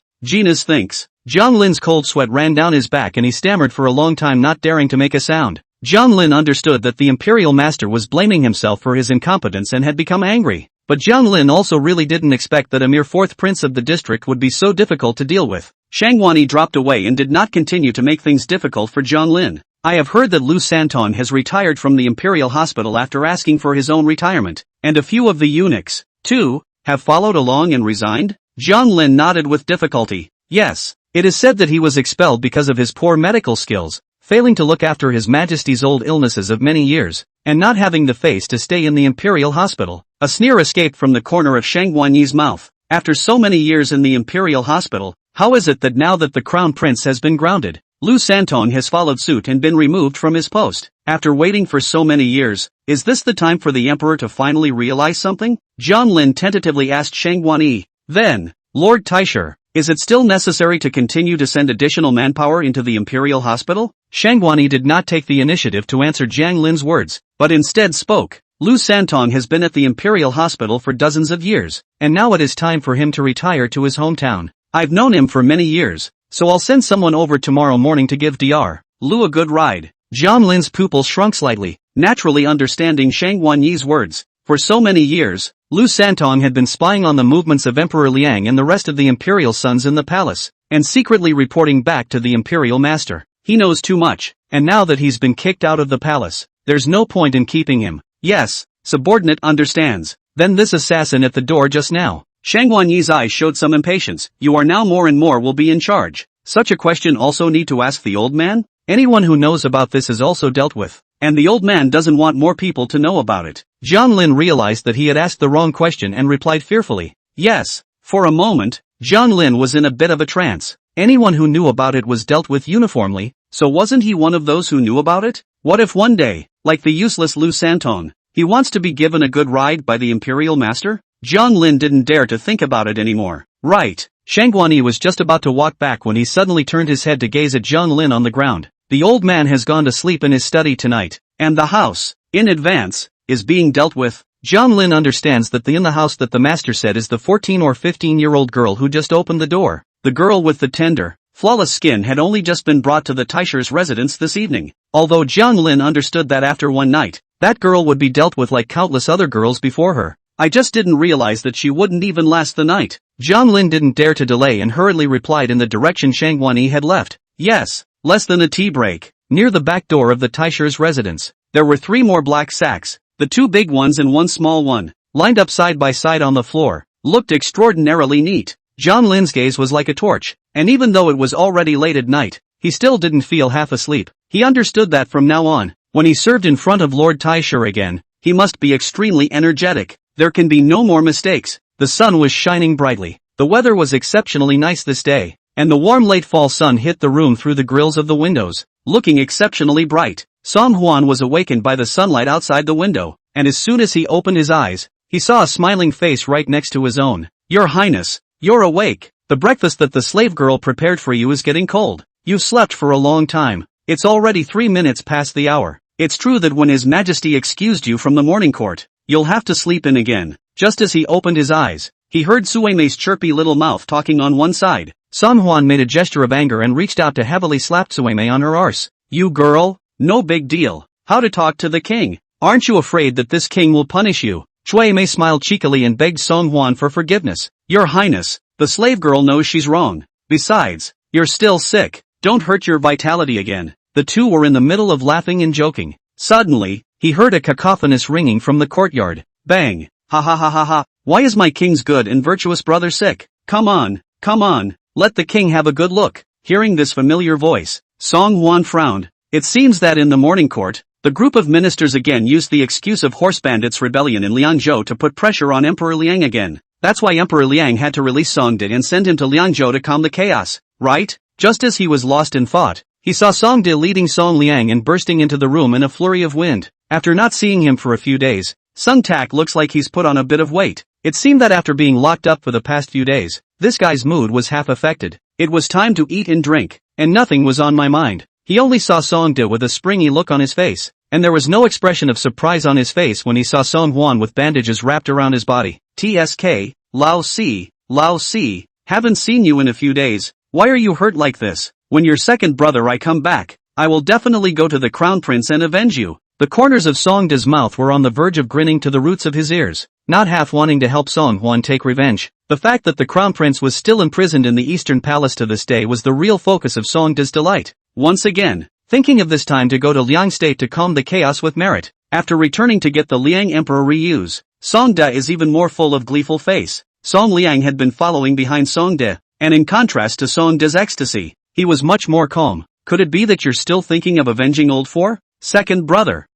thinks. Jiang Lin's cold sweat ran down his back and he stammered for a long time, not daring to make a sound. Jiang Lin understood that the Imperial Master was blaming himself for his incompetence and had become angry. But Jiang Lin also really didn't expect that a mere fourth prince of the district would be so difficult to deal with. Shang Guanyi dropped away and did not continue to make things difficult for Jiang Lin. I have heard that Lu Santon has retired from the Imperial Hospital after asking for his own retirement, and a few of the eunuchs, too, have followed along and resigned? Jiang Lin nodded with difficulty. Yes. It is said that he was expelled because of his poor medical skills, failing to look after His Majesty's old illnesses of many years, and not having the face to stay in the Imperial Hospital. A sneer escaped from the corner of Shang Guanyi's mouth. After so many years in the Imperial Hospital, how is it that now that the Crown Prince has been grounded, Lu Santon has followed suit and been removed from his post? After waiting for so many years, is this the time for the Emperor to finally realize something? Jiang Lin tentatively asked Shang Guanyi. Then, Lord Taisher, is it still necessary to continue to send additional manpower into the Imperial Hospital? Shang Guanyi did not take the initiative to answer Jiang Lin's words, but instead spoke. Lu Santon has been at the Imperial Hospital for dozens of years, and now it is time for him to retire to his hometown. I've known him for many years, so I'll send someone over tomorrow morning to give Dr. Lu a good ride. Jiang Lin's pupils shrunk slightly, naturally understanding Shang Guanyi's words. For so many years, Lu Santon had been spying on the movements of Emperor Liang and the rest of the imperial sons in the palace, and secretly reporting back to the Imperial Master. He knows too much, and now that he's been kicked out of the palace, there's no point in keeping him. Yes, subordinate understands. Then this assassin at the door just now. Shang Guanyi's eyes showed some impatience. You are now more and more will be in charge. Such a question also need to ask the old man? Anyone who knows about this is also dealt with, and the old man doesn't want more people to know about it. Jiang Lin realized that he had asked the wrong question and replied fearfully. Yes. For a moment, Jiang Lin was in a bit of a trance. Anyone who knew about it was dealt with uniformly, so wasn't he one of those who knew about it? What if one day, like the useless Lu Santon, he wants to be given a good ride by the Imperial Master? Jiang Lin didn't dare to think about it anymore. Right. Shang Guanyi was just about to walk back when he suddenly turned his head to gaze at Jiang Lin on the ground. The old man has gone to sleep in his study tonight, and the house, in advance, is being dealt with. Jiang Lin understands that the in the house that the master said is the 14 or 15-year-old girl who just opened the door. The girl with the tender, flawless skin had only just been brought to the Taisher's residence this evening. Although Jiang Lin understood that after one night, that girl would be dealt with like countless other girls before her. I just didn't realize that she wouldn't even last the night. Jiang Lin didn't dare to delay and hurriedly replied in the direction Shang Wanyi had left. Yes, less than a tea break. Near the back door of the Taisher's residence, there were 3 more black sacks, the 2 big ones and 1 small one, lined up side by side on the floor, looked extraordinarily neat. Jiang Lin's gaze was like a torch, and even though it was already late at night, he still didn't feel half asleep. He understood that from now on, when he served in front of Lord Taisher again, he must be extremely energetic. There can be no more mistakes. The sun was shining brightly. The weather was exceptionally nice this day, and the warm late fall sun hit the room through the grills of the windows, looking exceptionally bright. Song Huan was awakened by the sunlight outside the window, and as soon as he opened his eyes, he saw a smiling face right next to his own. Your Highness, you're awake. The breakfast that the slave girl prepared for you is getting cold. You've slept for a long time. It's already 3 minutes past the hour. It's true that when His Majesty excused you from the morning court, you'll have to sleep in again. Just as he opened his eyes, he heard Suemei's chirpy little mouth talking on one side. Song Huan made a gesture of anger and reached out to heavily slap Suemei on her arse. You girl? No big deal. How to talk to the king? Aren't you afraid that this king will punish you? Suemei smiled cheekily and begged Song Huan for forgiveness. Your Highness, the slave girl knows she's wrong. Besides, you're still sick. Don't hurt your vitality again. The two were in the middle of laughing and joking. Suddenly, he heard a cacophonous ringing from the courtyard. Bang! Ha ha ha ha ha! Why is my king's good and virtuous brother sick? Come on, let the king have a good look. Hearing this familiar voice, Song Huan frowned. It seems that in the morning court, the group of ministers again used the excuse of horse bandits' rebellion in Liangzhou to put pressure on Emperor Liang again. That's why Emperor Liang had to release Song De and send him to Liangzhou to calm the chaos, right? Just as he was lost in thought, he saw Song De leading Song Liang and bursting into the room in a flurry of wind. After not seeing him for a few days, Sung Tak looks like he's put on a bit of weight. It seemed that after being locked up for the past few days, this guy's mood was half affected. It was time to eat and drink, and nothing was on my mind. He only saw Song De with a springy look on his face, and there was no expression of surprise on his face when he saw Song Huan with bandages wrapped around his body. TSK, Lao Si, haven't seen you in a few days. Why are you hurt like this? When your second brother I come back, I will definitely go to the crown prince and avenge you. The corners of Song De's mouth were on the verge of grinning to the roots of his ears, not half wanting to help Song Huan take revenge. The fact that the crown prince was still imprisoned in the eastern palace to this day was the real focus of Song De's delight. Once again, thinking of this time to go to Liang State to calm the chaos with merit, after returning to get the Liang Emperor reuse, Song De is even more full of gleeful face. Song Liang had been following behind Song De, and in contrast to Song De's ecstasy, he was much more calm. Could it be that you're still thinking of avenging old four? Second brother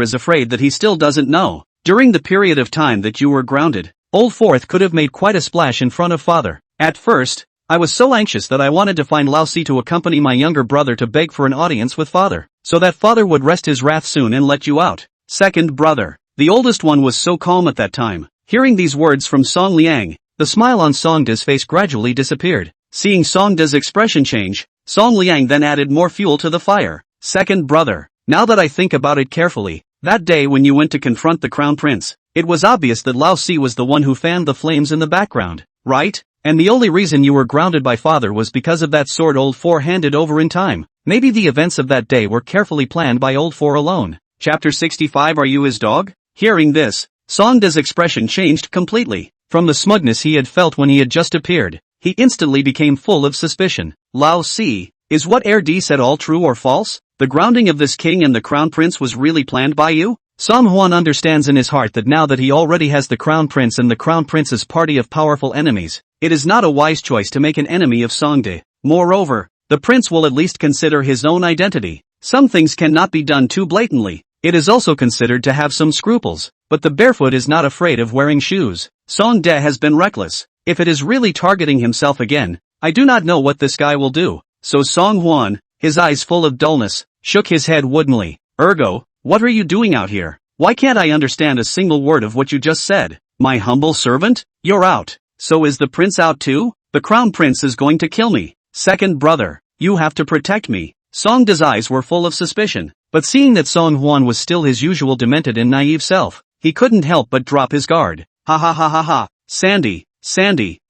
is afraid that he still doesn't know. During the period of time that you were grounded, old fourth could have made quite a splash in front of father. At first, I was so anxious that I wanted to find Lao Si to accompany my younger brother to beg for an audience with father, so that father would rest his wrath soon and let you out. Second brother. The oldest one was so calm at that time. Hearing these words from Song Liang, the smile on Song De's face gradually disappeared. Seeing Song De's expression change, Song Liang then added more fuel to the fire. Second brother. Now that I think about it carefully, that day when you went to confront the crown prince, it was obvious that Lao Si was the one who fanned the flames in the background, right? And the only reason you were grounded by father was because of that sword old four handed over in time. Maybe the events of that day were carefully planned by old four alone. Chapter 65. Are you his dog? Hearing this, Song De's expression changed completely. From the smugness he had felt when he had just appeared, he instantly became full of suspicion. Lao Si, is what RD said all true or false? The grounding of this king and the crown prince was really planned by you? Song Huan understands in his heart that now that he already has the crown prince and the crown prince's party of powerful enemies, it is not a wise choice to make an enemy of Song De. Moreover, the prince will at least consider his own identity. Some things cannot be done too blatantly. It is also considered to have some scruples, but the barefoot is not afraid of wearing shoes. Song De has been reckless. If it is really targeting himself again, I do not know what this guy will do. So Song Huan, his eyes full of dullness, shook his head woodenly. Ergo, what are you doing out here? Why can't I understand a single word of what you just said? My humble servant? You're out. So is the prince out too? The crown prince is going to kill me. Second brother, you have to protect me. Song De's eyes were full of suspicion, but seeing that Song Huan was still his usual demented and naive self, he couldn't help but drop his guard. Ha ha ha ha ha. Sandy,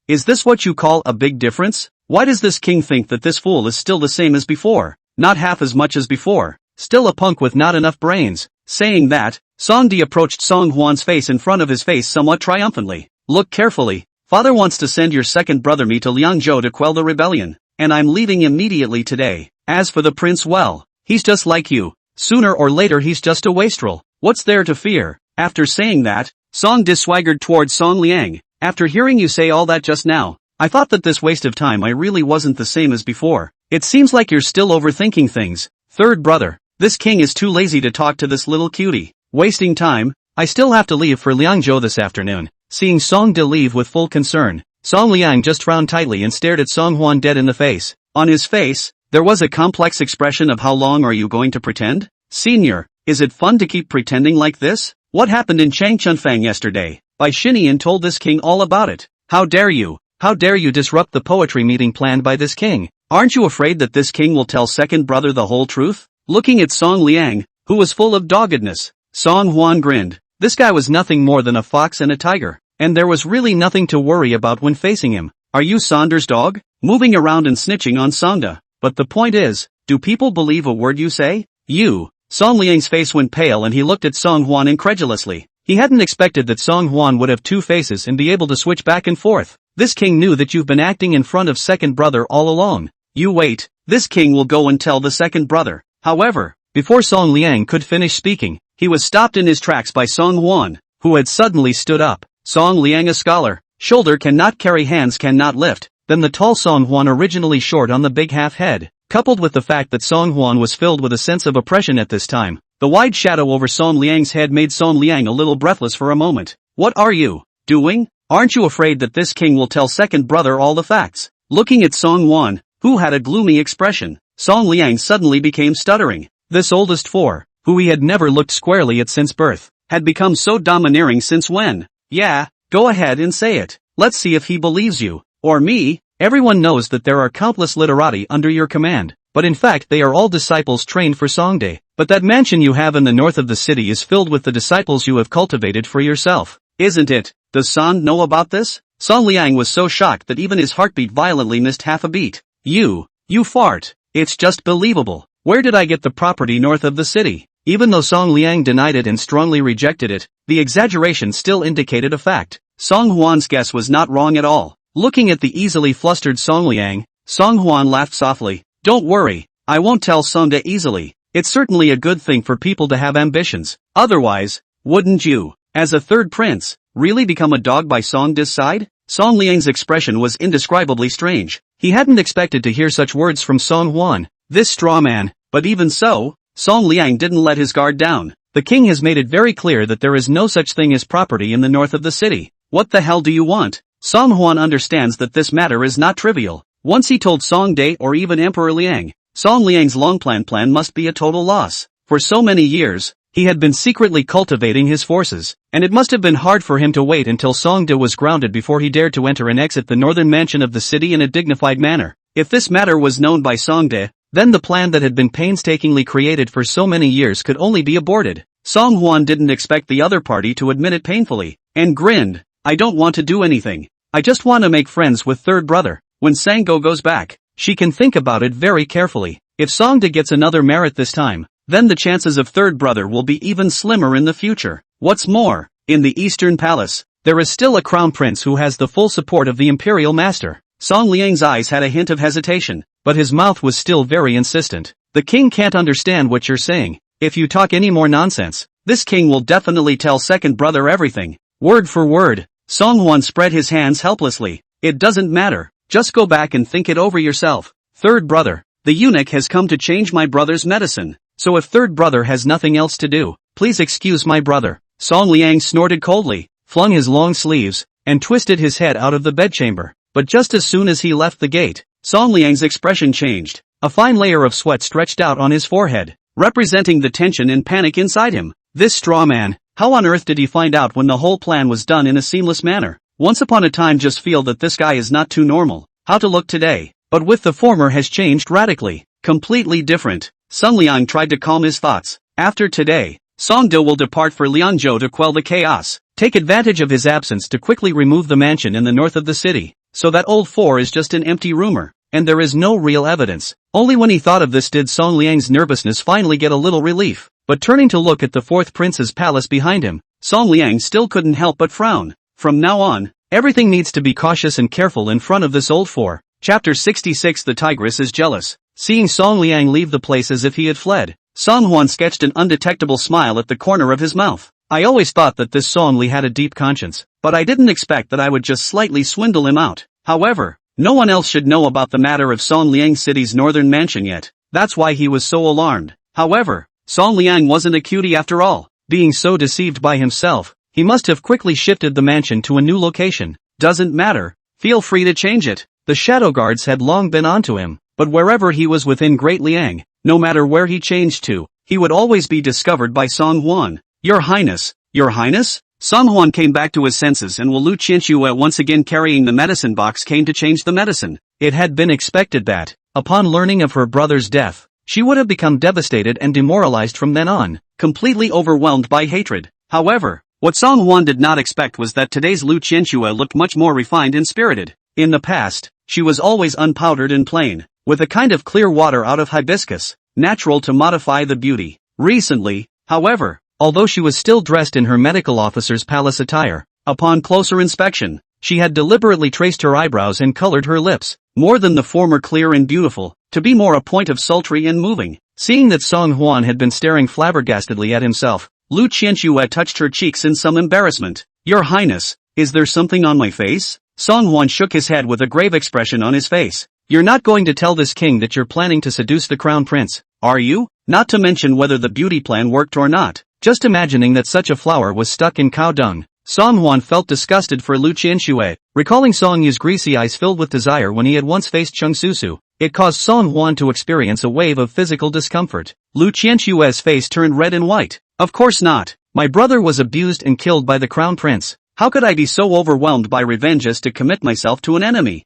is this what you call a big difference? Why does this king think that this fool is still the same as before? Not half as much as before. Still a punk with not enough brains. Saying that, Songde approached Song Hwan's face in front of his face somewhat triumphantly. Look carefully. Father wants to send your second brother me to Liangzhou to quell the rebellion, and I'm leaving immediately today. As for the prince, well, he's just like you. Sooner or later he's just a wastrel. What's there to fear? After saying that, Songde swaggered towards Song Liang. After hearing you say all that just now, I thought that this waste of time I really wasn't the same as before. It seems like you're still overthinking things. Third brother, this king is too lazy to talk to this little cutie. Wasting time. I still have to leave for Liangzhou this afternoon. Seeing Songde leave with full concern, Song Liang just frowned tightly and stared at Song Hwan dead in the face. On his face, there was a complex expression of how long are you going to pretend? Senior, is it fun to keep pretending like this? What happened in Changchunfang yesterday? Bai Xinian told this king all about it. How dare you? How dare you disrupt the poetry meeting planned by this king? Aren't you afraid that this king will tell second brother the whole truth? Looking at Song Liang, who was full of doggedness, Song Hwan grinned. This guy was nothing more than a fox and a tiger, and there was really nothing to worry about when facing him. Are you Saunders' dog? Moving around and snitching on Songde. But the point is, do people believe a word you say? You. Song Liang's face went pale and he looked at Song Hwan incredulously. He hadn't expected that Song Hwan would have two faces and be able to switch back and forth. This king knew that you've been acting in front of second brother all along. You wait, this king will go and tell the second brother. However, before Song Liang could finish speaking, he was stopped in his tracks by Song Hwan, who had suddenly stood up. Song Liang, a scholar, shoulder cannot carry, hands cannot lift. Then the tall Song Hwan, originally short on the big half head, coupled with the fact that Song Hwan was filled with a sense of oppression at this time. The wide shadow over Song Liang's head made Song Liang a little breathless for a moment. What are you doing? Aren't you afraid that this king will tell second brother all the facts? Looking at Song Hwan, who had a gloomy expression, Song Liang suddenly became stuttering. This oldest four, who he had never looked squarely at since birth, had become so domineering since when? Yeah, go ahead and say it. Let's see if he believes you. Or me. Everyone knows that there are countless literati under your command, but in fact they are all disciples trained for Songde. But that mansion you have in the north of the city is filled with the disciples you have cultivated for yourself, isn't it? Does Song know about this? Song Liang was so shocked that even his heartbeat violently missed half a beat. You fart. It's just believable. Where did I get the property north of the city? Even though Song Liang denied it and strongly rejected it, the exaggeration still indicated a fact. Song Hwan's guess was not wrong at all. Looking at the easily flustered Song Liang, Song Hwan laughed softly. Don't worry, I won't tell Songde easily. It's certainly a good thing for people to have ambitions. Otherwise, wouldn't you, as a third prince, really become a dog by Songde's side? Song Liang's expression was indescribably strange. He hadn't expected to hear such words from Song Hwan, this straw man, but even so, Song Liang didn't let his guard down. The king has made it very clear that there is no such thing as property in the north of the city. What the hell do you want? Song Hwan understands that this matter is not trivial. Once he told Songde or even Emperor Liang, Song Liang's long plan must be a total loss. For so many years, he had been secretly cultivating his forces, and it must have been hard for him to wait until Songde was grounded before he dared to enter and exit the northern mansion of the city in a dignified manner. If this matter was known by Songde, then the plan that had been painstakingly created for so many years could only be aborted. Song Hwan didn't expect the other party to admit it painfully, and grinned. I don't want to do anything. I just want to make friends with third brother. When Sango goes back, she can think about it very carefully. If Songde gets another merit this time, then the chances of third brother will be even slimmer in the future. What's more, in the Eastern Palace, there is still a crown prince who has the full support of the imperial master. Song Liang's eyes had a hint of hesitation, but his mouth was still very insistent. The king can't understand what you're saying. If you talk any more nonsense, this king will definitely tell second brother everything. Word for word. Song Hwan spread his hands helplessly. It doesn't matter. Just go back and think it over yourself. Third brother, the eunuch has come to change my brother's medicine. So if third brother has nothing else to do, please excuse my brother. Song Liang snorted coldly, flung his long sleeves, and twisted his head out of the bedchamber. But just as soon as he left the gate, Song Liang's expression changed. A fine layer of sweat stretched out on his forehead, representing the tension and panic inside him. This straw man, how on earth did he find out when the whole plan was done in a seamless manner? Once upon a time just feel that this guy is not too normal. How to look today, but with the former has changed radically, completely different. Song Liang tried to calm his thoughts. After today, Songde will depart for Liangzhou to quell the chaos, take advantage of his absence to quickly remove the mansion in the north of the city, so that old four is just an empty rumor. and there is no real evidence. Only when he thought of this did Song Liang's nervousness finally get a little relief. But turning to look at the fourth prince's palace behind him, Song Liang still couldn't help but frown. From now on, everything needs to be cautious and careful in front of this old four. Chapter 66. The Tigress is jealous. Seeing Song Liang leave the place as if he had fled, Song Huan sketched an undetectable smile at the corner of his mouth. I always thought that this Song Li had a deep conscience, but I didn't expect that I would just slightly swindle him out. However, no one else should know about the matter of Song Liang City's northern mansion yet. That's why he was so alarmed. However, Song Liang wasn't a cutie after all. Being so deceived by himself, he must have quickly shifted the mansion to a new location. Doesn't matter, feel free to change it. The shadow guards had long been onto him, but wherever he was within Great Liang, no matter where he changed to, he would always be discovered by Song Huan. Your Highness, Your Highness? Song Huan came back to his senses and Lu Qianxue once again carrying the medicine box came to change the medicine. It had been expected that, upon learning of her brother's death, she would have become devastated and demoralized from then on, completely overwhelmed by hatred. However, what Song Huan did not expect was that today's Lu Qianxue looked much more refined and spirited. In the past, she was always unpowdered and plain, with a kind of clear water out of hibiscus, natural to modify the beauty. Recently, however, although she was still dressed in her medical officer's palace attire, upon closer inspection, she had deliberately traced her eyebrows and colored her lips, more than the former clear and beautiful, to be more a point of sultry and moving. Seeing that Song Huan had been staring flabbergastedly at himself, Lu Qianxue touched her cheeks in some embarrassment. Your Highness, is there something on my face? Song Huan shook his head with a grave expression on his face. You're not going to tell this king that you're planning to seduce the crown prince, are you? Not to mention whether the beauty plan worked or not. Just imagining that such a flower was stuck in cow dung, Song Huan felt disgusted for Lu Qianxue. Recalling Song Yu's greasy eyes filled with desire when he had once faced Chung Susu, it caused Song Huan to experience a wave of physical discomfort. Lu Qianxue's face turned red and white. Of course not. My brother was abused and killed by the crown prince. How could I be so overwhelmed by revenge as to commit myself to an enemy?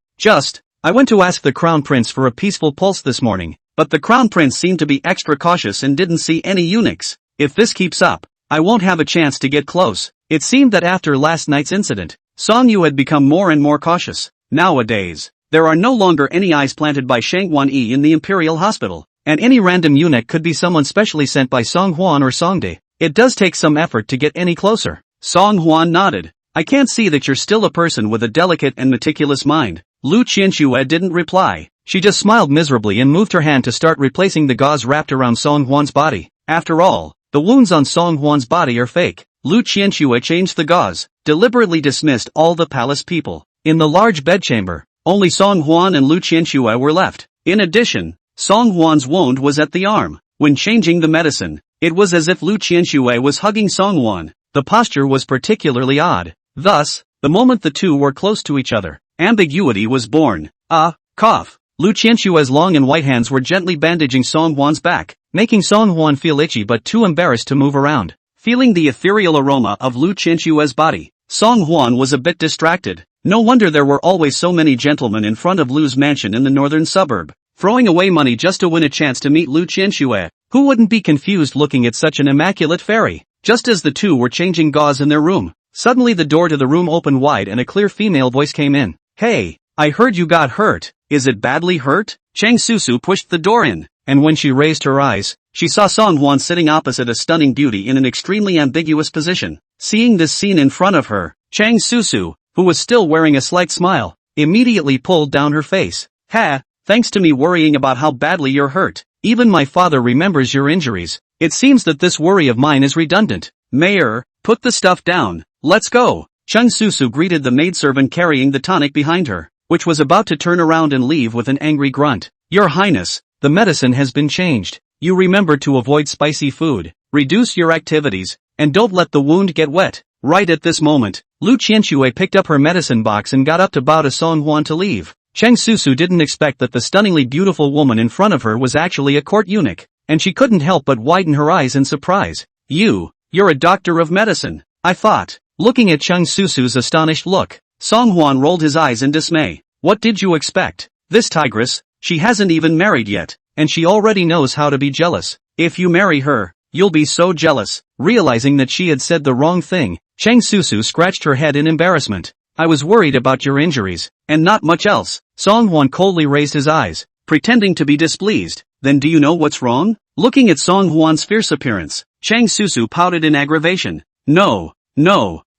I went to ask the crown prince for a peaceful pulse this morning, but the crown prince seemed to be extra cautious and didn't see any eunuchs. If this keeps up, I won't have a chance to get close. It seemed that after last night's incident, Song Yu had become more and more cautious. Nowadays, there are no longer any eyes planted by Shangguan Yi in the Imperial Hospital, and any random eunuch could be someone specially sent by Song Huan or Song De. It does take some effort to get any closer. Song Huan nodded. I can't see that you're still a person with a delicate and meticulous mind. Lu Qianxue didn't reply. She just smiled miserably and moved her hand to start replacing the gauze wrapped around Song Huan's body. After all, the wounds on Song Huan's body are fake. Lu Qianxue changed the gauze, deliberately dismissed all the palace people. In the large bedchamber, only Song Huan and Lu Qianxue were left. In addition, Song Huan's wound was at the arm. When changing the medicine, it was as if Lu Qianxue was hugging Song Huan. The posture was particularly odd. Thus, the moment the two were close to each other, ambiguity was born. Cough. Lu Qianxue's long and white hands were gently bandaging Song Huan's back, making Song Huan feel itchy but too embarrassed to move around. Feeling the ethereal aroma of Lu Qianxue's body, Song Huan was a bit distracted. No wonder there were always so many gentlemen in front of Lu's mansion in the northern suburb, throwing away money just to win a chance to meet Lu Qianxue. Who wouldn't be confused looking at such an immaculate fairy? Just as the two were changing gauze in their room, suddenly the door to the room opened wide and a clear female voice came in. Hey, I heard you got hurt. Is it badly hurt? Chang Susu pushed the door in, and when she raised her eyes, she saw Song Huan sitting opposite a stunning beauty in an extremely ambiguous position. Seeing this scene in front of her, Chang Susu, who was still wearing a slight smile, immediately pulled down her face. Thanks to me worrying about how badly you're hurt. Even my father remembers your injuries. It seems that this worry of mine is redundant. Mayor, put the stuff down. Let's go. Chung Susu greeted the maidservant carrying the tonic behind her, which was about to turn around and leave with an angry grunt. Your Highness, the medicine has been changed. You remember to avoid spicy food, reduce your activities, and don't let the wound get wet. Right at this moment, Lu Qianxue picked up her medicine box and got up to bow to Song Huan to leave. Cheng Susu didn't expect that the stunningly beautiful woman in front of her was actually a court eunuch, and she couldn't help but widen her eyes in surprise. You're a doctor of medicine, I thought. Looking at Cheng Susu's astonished look, Song Huan rolled his eyes in dismay. What did you expect? This tigress, she hasn't even married yet, and she already knows how to be jealous. If you marry her, you'll be so jealous. Realizing that she had said the wrong thing, Cheng Susu scratched her head in embarrassment. I was worried about your injuries, and not much else. Song Hwan coldly raised his eyes, pretending to be displeased. Then do you know what's wrong? Looking at Song Hwan's fierce appearance, Chang Susu pouted in aggravation. No.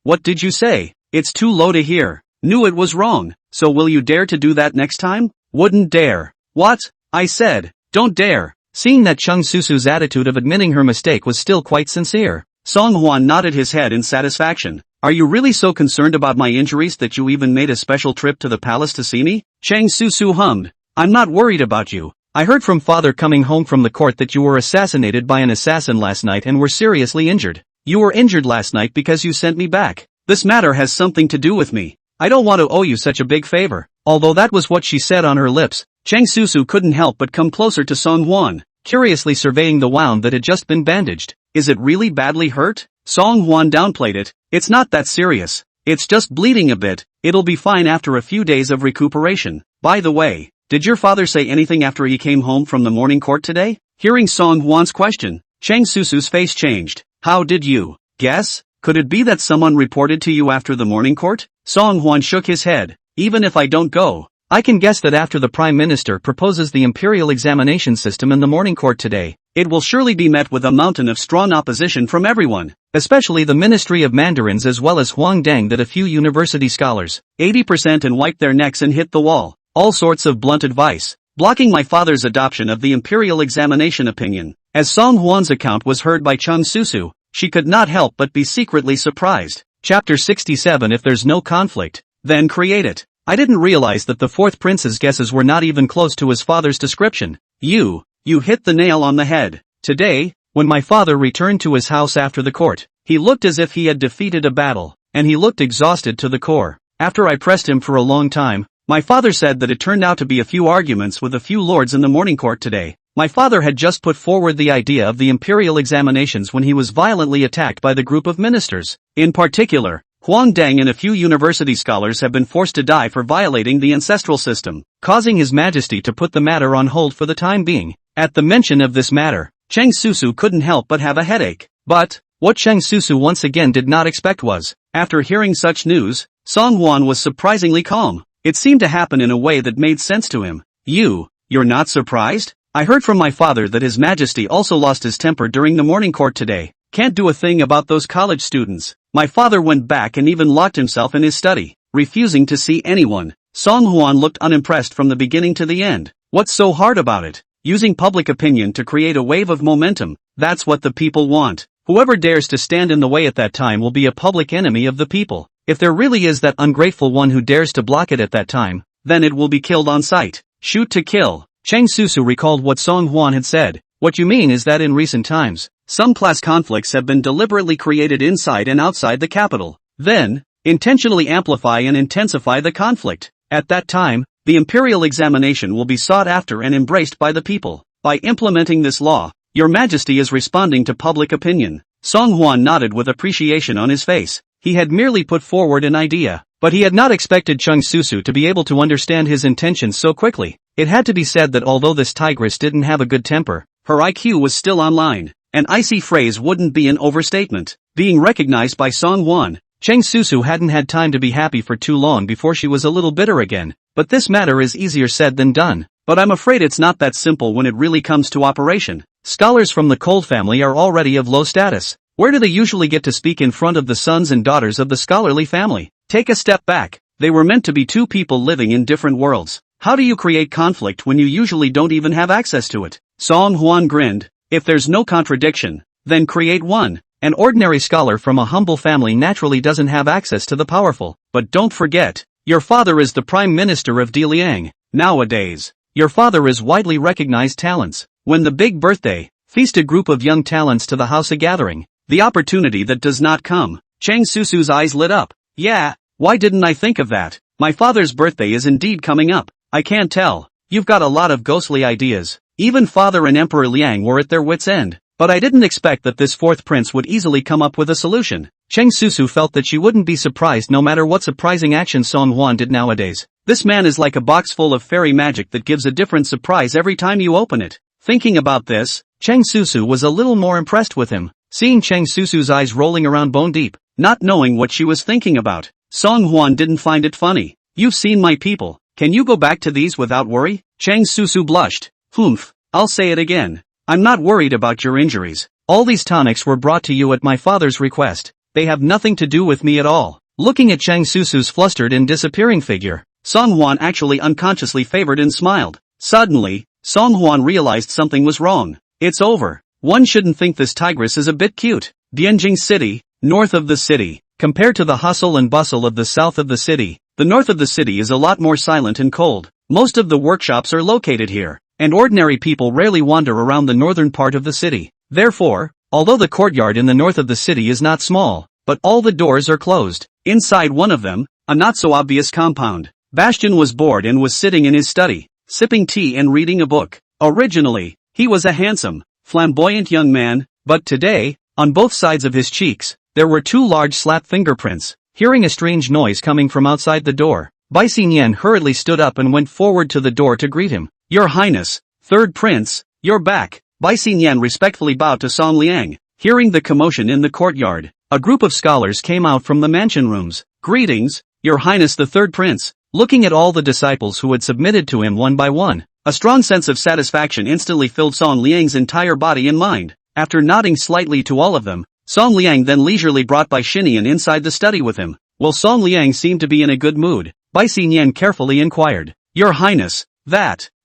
What did you say? It's too low to hear. Knew it was wrong. So will you dare to do that next time? Wouldn't dare. What? I said, don't dare. Seeing that Chang Susu's attitude of admitting her mistake was still quite sincere, Song Hwan nodded his head in satisfaction. Are you really so concerned about my injuries that you even made a special trip to the palace to see me? Chang Susu hummed. I'm not worried about you. I heard from father coming home from the court that you were assassinated by an assassin last night and were seriously injured. You were injured last night because you sent me back. This matter has something to do with me. I don't want to owe you such a big favor. Although that was what she said on her lips, Chang Susu couldn't help but come closer to Song Hwan, curiously surveying the wound that had just been bandaged. Is it really badly hurt? Song Hwan downplayed it. It's not that serious. It's just bleeding a bit. It'll be fine after a few days of recuperation. By the way, did your father say anything after he came home from the morning court today? Hearing Song Hwan's question, Chang Susu's face changed. How did you guess? Could it be that someone reported to you after the morning court? Song Hwan shook his head. Even if I don't go, I can guess that after the Prime Minister proposes the imperial examination system in the morning court today, it will surely be met with a mountain of strong opposition from everyone, especially the Ministry of Mandarins as well as Huang Dang, that a few university scholars, 80% and wiped their necks and hit the wall. All sorts of blunt advice, blocking my father's adoption of the imperial examination opinion. As Song Hwan's account was heard by Chang Susu, she could not help but be secretly surprised. Chapter 67. If there's no conflict, then create it. I didn't realize that the fourth prince's guesses were not even close to his father's description. You hit the nail on the head. Today, when my father returned to his house after the court, he looked as if he had defeated a battle, and he looked exhausted to the core. After I pressed him for a long time, my father said that it turned out to be a few arguments with a few lords in the morning court today. My father had just put forward the idea of the imperial examinations when he was violently attacked by the group of ministers. In particular, Huang Dang and a few university scholars have been forced to die for violating the ancestral system, causing His Majesty to put the matter on hold for the time being. At the mention of this matter, Chang Susu couldn't help but have a headache. But what Chang Susu once again did not expect was, after hearing such news, Song Hwan was surprisingly calm. It seemed to happen in a way that made sense to him. You're not surprised? I heard from my father that His Majesty also lost his temper during the morning court today. Can't do a thing about those college students. My father went back and even locked himself in his study, refusing to see anyone. Song Hwan looked unimpressed from the beginning to the end. What's so hard about it? Using public opinion to create a wave of momentum, that's what the people want. Whoever dares to stand in the way at that time will be a public enemy of the people. If there really is that ungrateful one who dares to block it at that time, then it will be killed on sight. Shoot to kill. Chang Susu recalled what Song Hwan had said. What you mean is that in recent times, some class conflicts have been deliberately created inside and outside the capital. Then, intentionally amplify and intensify the conflict. At that time, the imperial examination will be sought after and embraced by the people. By implementing this law, Your Majesty is responding to public opinion. Song Hwan nodded with appreciation on his face. He had merely put forward an idea, but he had not expected Chang Susu to be able to understand his intentions so quickly. It had to be said that although this tigress didn't have a good temper, her IQ was still online. An icy phrase wouldn't be an overstatement. Being recognized by Song Hwan, Chang Susu hadn't had time to be happy for too long before she was a little bitter again. But this matter is easier said than done. But I'm afraid it's not that simple when it really comes to operation. Scholars from the Cold family are already of low status. Where do they usually get to speak in front of the sons and daughters of the scholarly family? Take a step back. They were meant to be two people living in different worlds. How do you create conflict when you usually don't even have access to it? Song Hwan grinned. If there's no contradiction, then create one. An ordinary scholar from a humble family naturally doesn't have access to the powerful. But don't forget, your father is the Prime Minister of Diliang. Nowadays, your father is widely recognized talents. When the big birthday feast a group of young talents to the house a gathering, the opportunity that does not come. Chang Susu's eyes lit up. Yeah, why didn't I think of that? My father's birthday is indeed coming up. I can't tell. You've got a lot of ghostly ideas. Even father and Emperor Liang were at their wits' end. But I didn't expect that this fourth prince would easily come up with a solution. Chang Susu felt that she wouldn't be surprised no matter what surprising action Song Hwan did nowadays. This man is like a box full of fairy magic that gives a different surprise every time you open it. Thinking about this, Chang Susu was a little more impressed with him. Seeing Chang Susu's eyes rolling around bone deep, not knowing what she was thinking about, Song Hwan didn't find it funny. You've seen my people. Can you go back to these without worry? Chang Susu blushed. Humph, I'll say it again. I'm not worried about your injuries. All these tonics were brought to you at my father's request. They have nothing to do with me at all. Looking at Chang Susu's flustered and disappearing figure, Song Hwan actually unconsciously favored and smiled. Suddenly, Song Hwan realized something was wrong. It's over. One shouldn't think this tigress is a bit cute. Dianjing City, north of the city. Compared to the hustle and bustle of the south of the city, the north of the city is a lot more silent and cold. Most of the workshops are located here, and ordinary people rarely wander around the northern part of the city. Therefore, although the courtyard in the north of the city is not small, but all the doors are closed. Inside one of them, a not-so-obvious compound, Bastion was bored and was sitting in his study, sipping tea and reading a book. Originally, he was a handsome, flamboyant young man, but today, on both sides of his cheeks, there were two large slap fingerprints. Hearing a strange noise coming from outside the door, Bai Xinyan hurriedly stood up and went forward to the door to greet him. Your Highness, Third Prince, you're back. Bai Xinyan respectfully bowed to Song Liang. Hearing the commotion in the courtyard, a group of scholars came out from the mansion rooms. Greetings, Your Highness the Third Prince. Looking at all the disciples who had submitted to him one by one, a strong sense of satisfaction instantly filled Song Liang's entire body and mind. After nodding slightly to all of them, Song Liang then leisurely brought Bai Xinyan inside the study with him. While Song Liang seemed to be in a good mood, Bai Xinyan carefully inquired, Your Highness,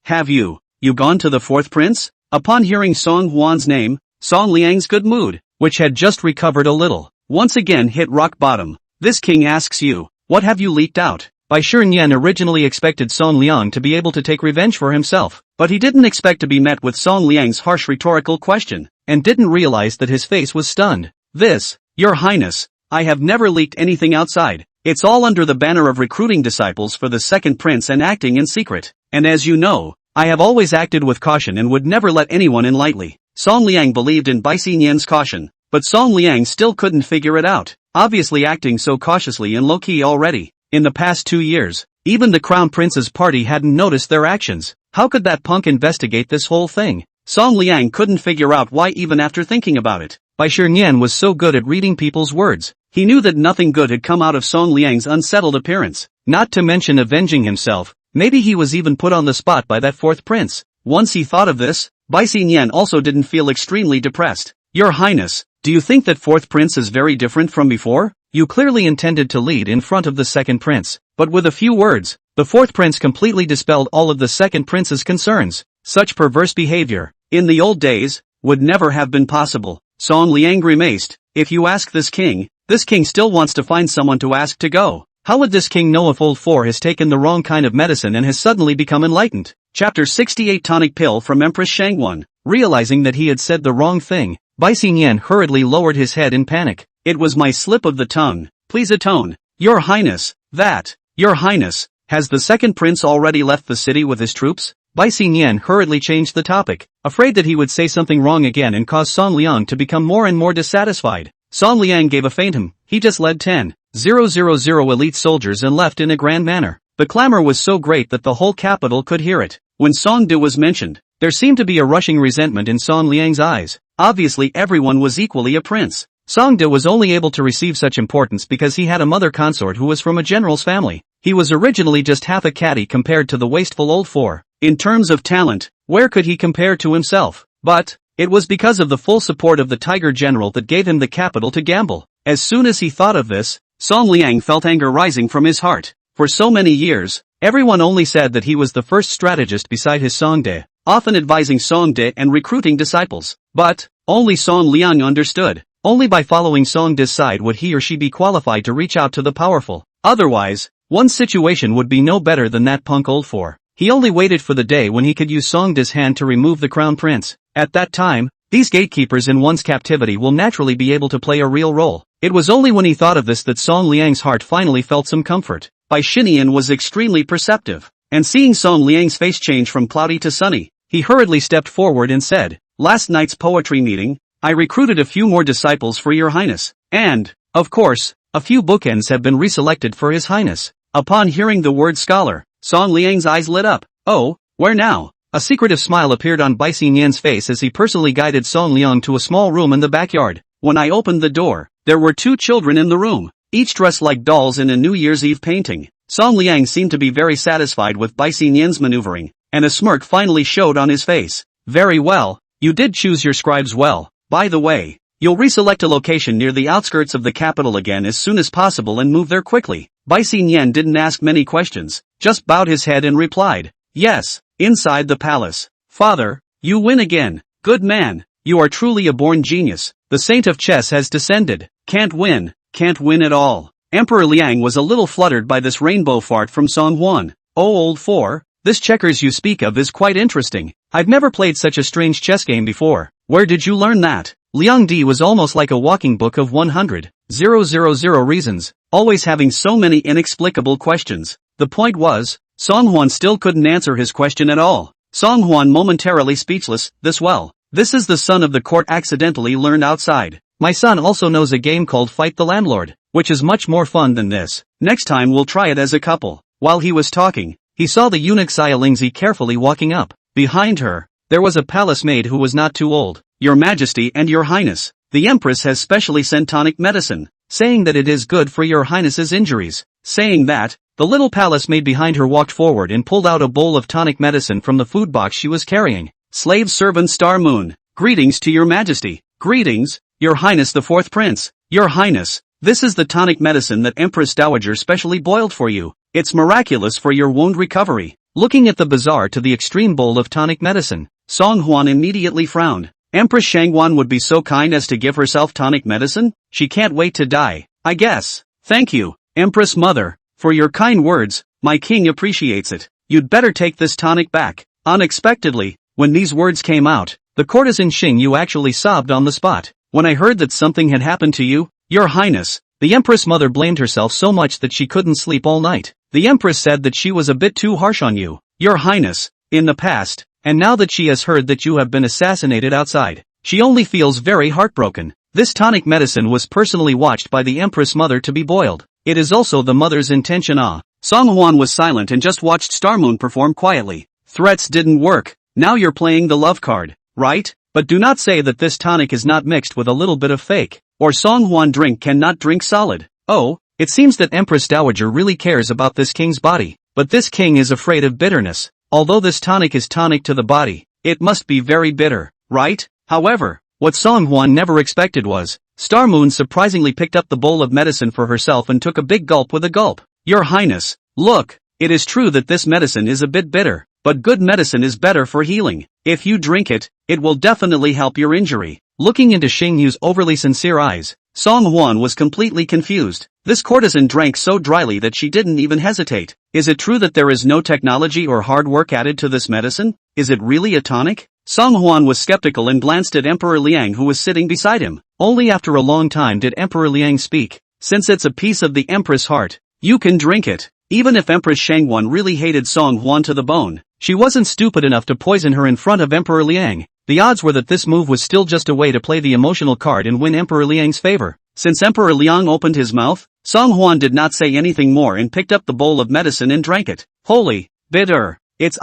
have you gone to the fourth prince? Upon hearing Song Hwan's name, Song Liang's good mood, which had just recovered a little, once again hit rock bottom. This king asks you, what have you leaked out? Bai Xinyan originally expected Song Liang to be able to take revenge for himself, but he didn't expect to be met with Song Liang's harsh rhetorical question, and didn't realize that his face was stunned. This, Your Highness, I have never leaked anything outside. It's all under the banner of recruiting disciples for the second prince and acting in secret. And as you know, I have always acted with caution and would never let anyone in lightly. Song Liang believed in Bai Xinyan's caution, but Song Liang still couldn't figure it out, obviously acting so cautiously and low-key already. In the past 2 years, even the Crown Prince's party hadn't noticed their actions. How could that punk investigate this whole thing? Song Liang couldn't figure out why even after thinking about it. Bai Xinyan was so good at reading people's words. He knew that nothing good had come out of Song Liang's unsettled appearance, not to mention avenging himself. Maybe he was even put on the spot by that fourth prince. Once he thought of this, Bai Xinyan also didn't feel extremely depressed. Your Highness, do you think that fourth prince is very different from before? You clearly intended to lead in front of the second prince, but with a few words, the fourth prince completely dispelled all of the second prince's concerns. Such perverse behavior, in the old days, would never have been possible. Song Liang grimaced. If you ask this king still wants to find someone to ask to go. How would this king know if old four has taken the wrong kind of medicine and has suddenly become enlightened? Chapter 68 Tonic Pill from Empress Shangwan. Realizing that he had said the wrong thing, Bai Xinyan hurriedly lowered his head in panic. It was my slip of the tongue. Please atone. Your Highness, Your Highness, has the second prince already left the city with his troops? Bai Xinyan hurriedly changed the topic, afraid that he would say something wrong again and cause Song Liang to become more and more dissatisfied. Song Liang gave a faint he just led 10,000 elite soldiers and left in a grand manner. The clamor was so great that the whole capital could hear it. When Song De was mentioned, there seemed to be a rushing resentment in Song Liang's eyes. Obviously everyone was equally a prince. Song De was only able to receive such importance because he had a mother consort who was from a general's family. He was originally just half a caddy compared to the wasteful old four. In terms of talent, where could he compare to himself? But it was because of the full support of the Tiger General that gave him the capital to gamble. As soon as he thought of this, Song Liang felt anger rising from his heart. For so many years, everyone only said that he was the first strategist beside his Song De, often advising Song De and recruiting disciples. But only Song Liang understood. Only by following Song De's side would he or she be qualified to reach out to the powerful. Otherwise, one's situation would be no better than that punk old four. He only waited for the day when he could use Song De's hand to remove the crown prince. At that time, these gatekeepers in one's captivity will naturally be able to play a real role. It was only when he thought of this that Song Liang's heart finally felt some comfort. Bai Xinyan was extremely perceptive, and seeing Song Liang's face change from cloudy to sunny, he hurriedly stepped forward and said, Last night's poetry meeting, I recruited a few more disciples for your highness, and, of course, a few bookends have been reselected for his highness. Upon hearing the word scholar, Song Liang's eyes lit up. Oh, where now? A secretive smile appeared on Bai Xinyan's face as he personally guided Song Liang to a small room in the backyard. When I opened the door, there were 2 children in the room, each dressed like dolls in a New Year's Eve painting. Song Liang seemed to be very satisfied with Bai Xinyan's maneuvering, and a smirk finally showed on his face. Very well, you did choose your scribes well. By the way, you'll reselect a location near the outskirts of the capital again as soon as possible and move there quickly. Bai Xinyan didn't ask many questions, just bowed his head and replied, yes, inside the palace. Father, you win again. Good man, you are truly a born genius. The saint of chess has descended. Can't win at all. Emperor Liang was a little fluttered by this rainbow fart from Song Huan. Oh old four, this checkers you speak of is quite interesting. I've never played such a strange chess game before. Where did you learn that? Liang Di was almost like a walking book of 100,000 reasons, always having so many inexplicable questions. The point was, Song Huan still couldn't answer his question at all. Song Huan momentarily speechless, this is the son of the court accidentally learned outside. My son also knows a game called Fight the Landlord, which is much more fun than this. Next time we'll try it as a couple. While he was talking, he saw the eunuch Xia Lingzi carefully walking up. Behind her, there was a palace maid who was not too old. Your Majesty and Your Highness, the Empress has specially sent tonic medicine, saying that it is good for Your Highness's injuries. Saying that, the little palace maid behind her walked forward and pulled out a bowl of tonic medicine from the food box she was carrying. Slave servant Star Moon, greetings to Your Majesty. Greetings, Your Highness the Fourth Prince. Your Highness, this is the tonic medicine that Empress Dowager specially boiled for you. It's miraculous for your wound recovery. Looking at the bizarre to the extreme bowl of tonic medicine, Song Huan immediately frowned. Empress Shangwan would be so kind as to give herself tonic medicine? She can't wait to die, I guess. Thank you, Empress Mother, for your kind words. My king appreciates it. You'd better take this tonic back. Unexpectedly, when these words came out, the courtesan Xing Yu actually sobbed on the spot. When I heard that something had happened to you, Your Highness, the Empress Mother blamed herself so much that she couldn't sleep all night. The Empress said that she was a bit too harsh on you, Your Highness, in the past, and now that she has heard that you have been assassinated outside, she only feels very heartbroken. This tonic medicine was personally watched by the Empress Mother to be boiled. It is also the mother's intention. Song Huan was silent and just watched Star Moon perform quietly. Threats didn't work. Now you're playing the love card, right? But do not say that this tonic is not mixed with a little bit of fake, or Song Huan cannot drink solid. Oh, it seems that Empress Dowager really cares about this king's body, but this king is afraid of bitterness. Although this tonic is tonic to the body, it must be very bitter, right? However, what Song Huan never expected was, Star Moon surprisingly picked up the bowl of medicine for herself and took a big gulp with a gulp. Your Highness, look, it is true that this medicine is a bit bitter, but good medicine is better for healing. If you drink it, it will definitely help your injury. Looking into Xing Yu's overly sincere eyes, Song Huan was completely confused. This courtesan drank so dryly that she didn't even hesitate. Is it true that there is no technology or hard work added to this medicine? Is it really a tonic? Song Huan was skeptical and glanced at Emperor Liang who was sitting beside him. Only after a long time did Emperor Liang speak. Since it's a piece of the Empress' heart, you can drink it. Even if Empress Shangwan really hated Song Huan to the bone, she wasn't stupid enough to poison her in front of Emperor Liang. The odds were that this move was still just a way to play the emotional card and win Emperor Liang's favor. Since Emperor Liang opened his mouth, Song Huan did not say anything more and picked up the bowl of medicine and drank it. Holy, bitter. It's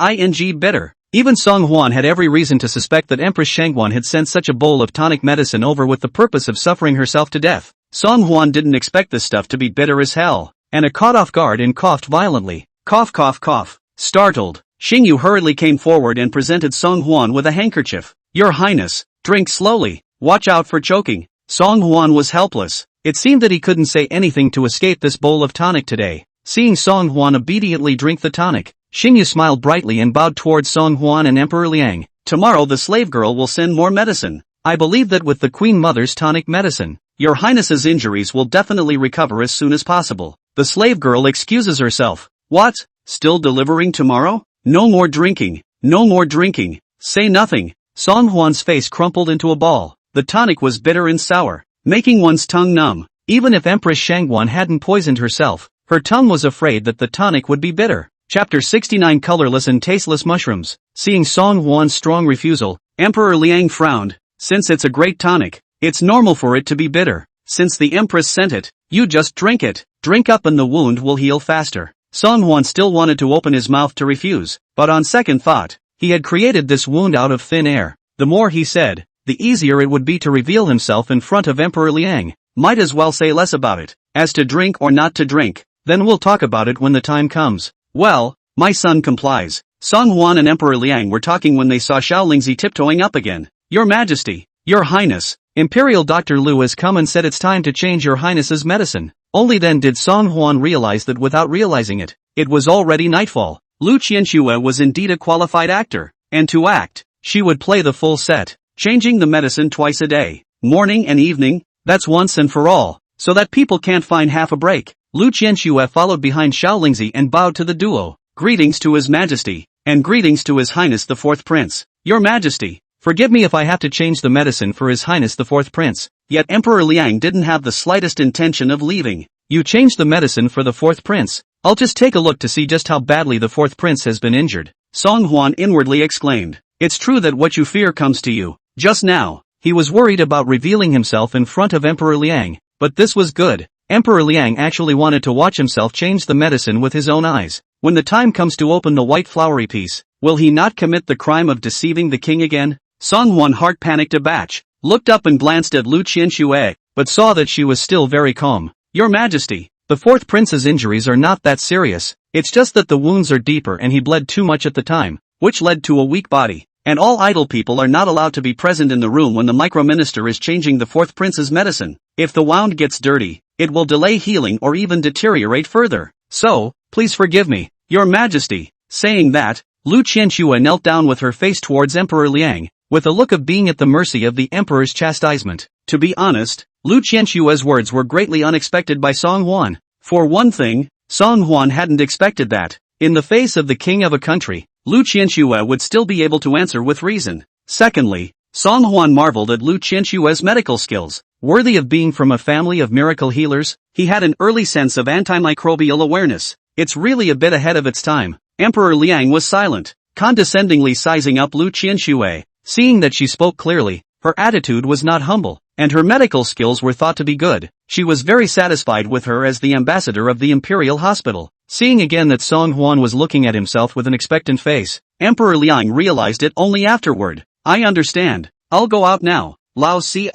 bitter. Even Song Huan had every reason to suspect that Empress Shangwan had sent such a bowl of tonic medicine over with the purpose of suffering herself to death. Song Huan didn't expect this stuff to be bitter as hell, and caught off guard and coughed violently. Cough cough cough. Startled, Xing Yu hurriedly came forward and presented Song Huan with a handkerchief. Your Highness, drink slowly, watch out for choking. Song Huan was helpless. It seemed that he couldn't say anything to escape this bowl of tonic today. Seeing Song Huan obediently drink the tonic, Xing Yu smiled brightly and bowed towards Song Huan and Emperor Liang. Tomorrow the slave girl will send more medicine. I believe that with the Queen Mother's tonic medicine, Your Highness's injuries will definitely recover as soon as possible. The slave girl excuses herself. What? Still delivering tomorrow? No more drinking. No more drinking. Say nothing. Song Huan's face crumpled into a ball. The tonic was bitter and sour, making one's tongue numb. Even if Empress Shangwan hadn't poisoned herself, her tongue was afraid that the tonic would be bitter. Chapter 69 Colorless and Tasteless Mushrooms. Seeing Song Huan's strong refusal, Emperor Liang frowned. Since it's a great tonic, it's normal for it to be bitter. Since the Empress sent it, you just drink it. Drink up and the wound will heal faster. Song Huan still wanted to open his mouth to refuse, but on second thought, he had created this wound out of thin air. The more he said, the easier it would be to reveal himself in front of Emperor Liang. Might as well say less about it. As to drink or not to drink, then we'll talk about it when the time comes. Well, my son complies. Song Huan and Emperor Liang were talking when they saw Xiaolingzi tiptoeing up again. Your Majesty, Your Highness, Imperial Dr. Lu has come and said it's time to change Your Highness's medicine. Only then did Song Huan realize that without realizing it, it was already nightfall. Lu Qianxue was indeed a qualified actor, and to act, she would play the full set, changing the medicine twice a day, morning and evening, that's once and for all, so that people can't find half a break. Lu Qianxue followed behind Xiaolingzi and bowed to the duo. Greetings to His Majesty, and greetings to His Highness the Fourth Prince. Your Majesty, forgive me if I have to change the medicine for His Highness the Fourth Prince. Yet Emperor Liang didn't have the slightest intention of leaving. You changed the medicine for the Fourth Prince. I'll just take a look to see just how badly the Fourth Prince has been injured. Song Huan inwardly exclaimed. It's true that what you fear comes to you. Just now, he was worried about revealing himself in front of Emperor Liang, but this was good. Emperor Liang actually wanted to watch himself change the medicine with his own eyes. When the time comes to open the white flowery piece, will he not commit the crime of deceiving the king again? Song Huan heart panicked a batch, looked up and glanced at Lu Qianxue, but saw that she was still very calm. Your Majesty, the Fourth Prince's injuries are not that serious, it's just that the wounds are deeper and he bled too much at the time, which led to a weak body, and all idle people are not allowed to be present in the room when the microminister is changing the Fourth Prince's medicine. If the wound gets dirty, it will delay healing or even deteriorate further. So, please forgive me, Your Majesty. Saying that, Lu Qianxue knelt down with her face towards Emperor Liang, with a look of being at the mercy of the emperor's chastisement. To be honest, Lu Qianxue's words were greatly unexpected by Song Huan. For one thing, Song Huan hadn't expected that, in the face of the king of a country, Lu Qianxue would still be able to answer with reason. Secondly, Song Huan marveled at Lu Qianxue's medical skills. Worthy of being from a family of miracle healers, he had an early sense of antimicrobial awareness. It's really a bit ahead of its time. Emperor Liang was silent, condescendingly sizing up Lu Qianxue. Seeing that she spoke clearly, her attitude was not humble, and her medical skills were thought to be good. She was very satisfied with her as the ambassador of the imperial hospital. Seeing again that Song Huan was looking at himself with an expectant face, Emperor Liang realized it only afterward. I understand. I'll go out now. Lao Si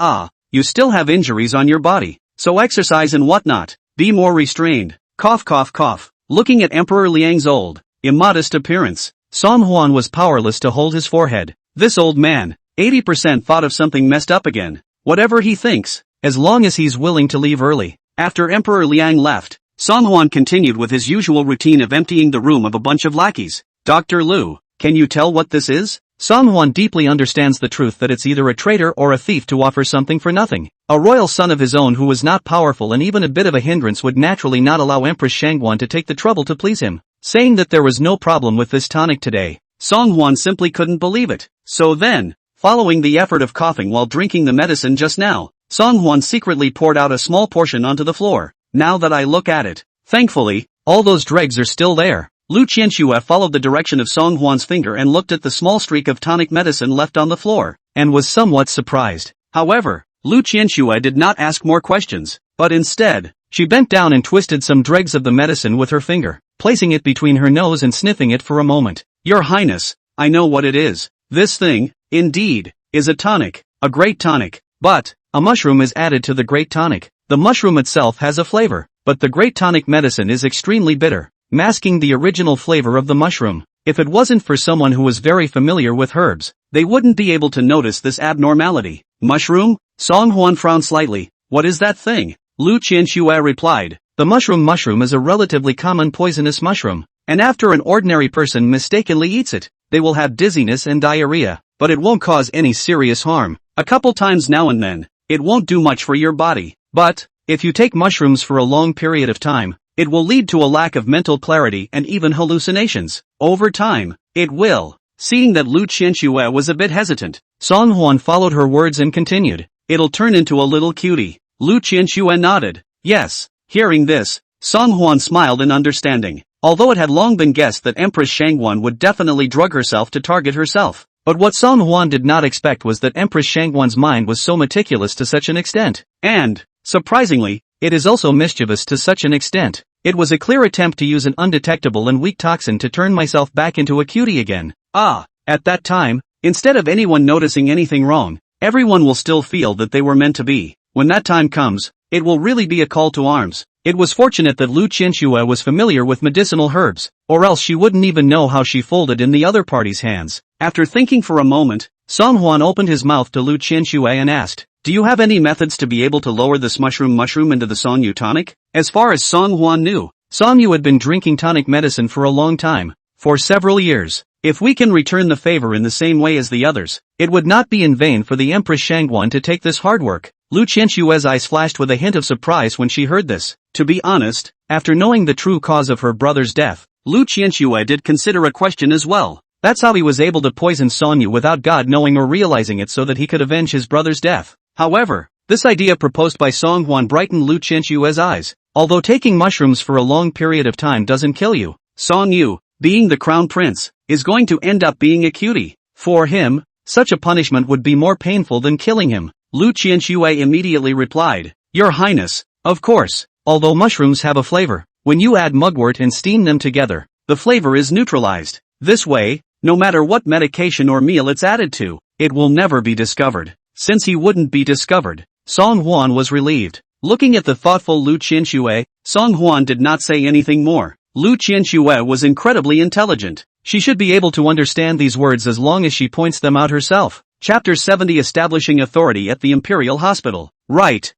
you still have injuries on your body, so exercise and whatnot. Be more restrained. Cough cough cough. Looking at Emperor Liang's old, immodest appearance, Song Huan was powerless to hold his forehead. This old man, 80% thought of something messed up again. Whatever he thinks, as long as he's willing to leave early. After Emperor Liang left, Song Huan continued with his usual routine of emptying the room of a bunch of lackeys. Dr. Lu, can you tell what this is? Song Huan deeply understands the truth that it's either a traitor or a thief to offer something for nothing. A royal son of his own who was not powerful and even a bit of a hindrance would naturally not allow Empress Shangguan to take the trouble to please him. Saying that there was no problem with this tonic today, Song Huan simply couldn't believe it. So then, following the effort of coughing while drinking the medicine just now, Song Huan secretly poured out a small portion onto the floor. Now that I look at it, thankfully, all those dregs are still there. Lu Qianxue followed the direction of Song Huan's finger and looked at the small streak of tonic medicine left on the floor, and was somewhat surprised. However, Lu Qianxue did not ask more questions, but instead, she bent down and twisted some dregs of the medicine with her finger, placing it between her nose and sniffing it for a moment. Your Highness, I know what it is. This thing, indeed, is a tonic, a great tonic, but, a mushroom is added to the great tonic. The mushroom itself has a flavor, but the great tonic medicine is extremely bitter, masking the original flavor of the mushroom. If it wasn't for someone who was very familiar with herbs, they wouldn't be able to notice this abnormality. Mushroom? Song Huan frowned slightly. What is that thing? Lu Qianxue replied. The mushroom is a relatively common poisonous mushroom, and after an ordinary person mistakenly eats it, they will have dizziness and diarrhea, but it won't cause any serious harm. A couple times now and then, it won't do much for your body. But, if you take mushrooms for a long period of time, it will lead to a lack of mental clarity and even hallucinations. Over time, it will. Seeing that Lu Qianxue was a bit hesitant, Song Huan followed her words and continued. It'll turn into a little cutie. Lu Qianxue nodded. Yes. Hearing this, Song Huan smiled in understanding. Although it had long been guessed that Empress Shangguan would definitely drug herself to target herself. But what Song Huan did not expect was that Empress Shangguan's mind was so meticulous to such an extent. And, surprisingly, it is also mischievous to such an extent. It was a clear attempt to use an undetectable and weak toxin to turn myself back into a cutie again. At that time, instead of anyone noticing anything wrong, everyone will still feel that they were meant to be. When that time comes, it will really be a call to arms. It was fortunate that Lu Qianxue was familiar with medicinal herbs, or else she wouldn't even know how she folded in the other party's hands. After thinking for a moment, Song Huan opened his mouth to Lu Qianxue and asked, "Do you have any methods to be able to lower this mushroom into the Song Yu tonic?" As far as Song Huan knew, Song Yu had been drinking tonic medicine for a long time, for several years. If we can return the favor in the same way as the others, it would not be in vain for the Empress Shangguan to take this hard work. Lu Qianxue's eyes flashed with a hint of surprise when she heard this. To be honest, after knowing the true cause of her brother's death, Lu Qianxue did consider a question as well. That's how he was able to poison Song Yu without God knowing or realizing it so that he could avenge his brother's death. However, this idea proposed by Song Huan brightened Lu Qianxue's eyes. Although taking mushrooms for a long period of time doesn't kill you, Song Yu, being the crown prince, is going to end up being a cutie. For him, such a punishment would be more painful than killing him. Lu Qianxue immediately replied, "Your Highness, of course, although mushrooms have a flavor, when you add mugwort and steam them together, the flavor is neutralized. This way, no matter what medication or meal it's added to, it will never be discovered." Since he wouldn't be discovered, Song Huan was relieved. Looking at the thoughtful Lu Qianxue, Song Huan did not say anything more. Lu Qianxue was incredibly intelligent. She should be able to understand these words as long as she points them out herself. Chapter 70 Establishing Authority at the Imperial Hospital. Right.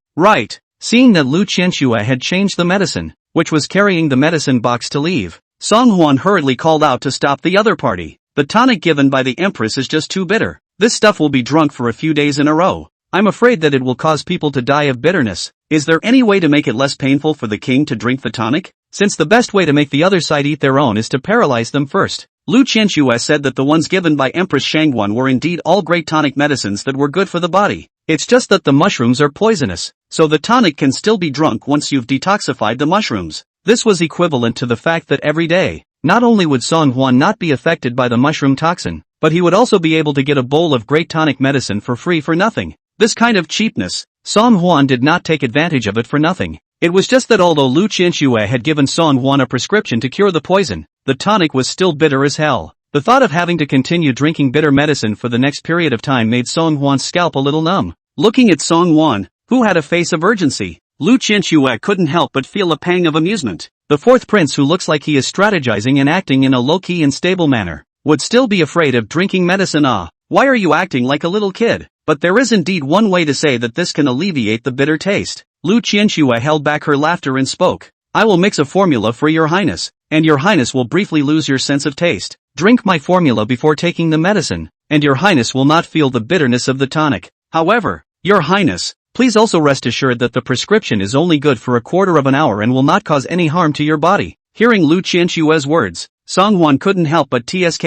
Seeing that Lu Qianxue had changed the medicine, which was carrying the medicine box to leave, Song Huan hurriedly called out to stop the other party. "The tonic given by the Empress is just too bitter. This stuff will be drunk for a few days in a row. I'm afraid that it will cause people to die of bitterness. Is there any way to make it less painful for the king to drink the tonic? Since the best way to make the other side eat their own is to paralyze them first." Lu Qianxue said that the ones given by Empress Shangguan were indeed all great tonic medicines that were good for the body. It's just that the mushrooms are poisonous, so the tonic can still be drunk once you've detoxified the mushrooms. This was equivalent to the fact that every day, not only would Song Huan not be affected by the mushroom toxin, but he would also be able to get a bowl of great tonic medicine for free for nothing. This kind of cheapness, Song Huan did not take advantage of it for nothing. It was just that although Lu Qianxue had given Song Huan a prescription to cure the poison, the tonic was still bitter as hell. The thought of having to continue drinking bitter medicine for the next period of time made Song Huan's scalp a little numb. Looking at Song Huan, who had a face of urgency, Lu Qianxue couldn't help but feel a pang of amusement. The fourth prince, who looks like he is strategizing and acting in a low-key and stable manner, would still be afraid of drinking medicine. Why are you acting like a little kid? But there is indeed one way to say that this can alleviate the bitter taste. Lu Qianxue held back her laughter and spoke. "I will mix a formula for your highness, and your highness will briefly lose your sense of taste. Drink my formula before taking the medicine, and your highness will not feel the bitterness of the tonic. However, your highness, please also rest assured that the prescription is only good for a quarter of an hour and will not cause any harm to your body." Hearing Lu Qianxue's words, Song Huan couldn't help but tsk.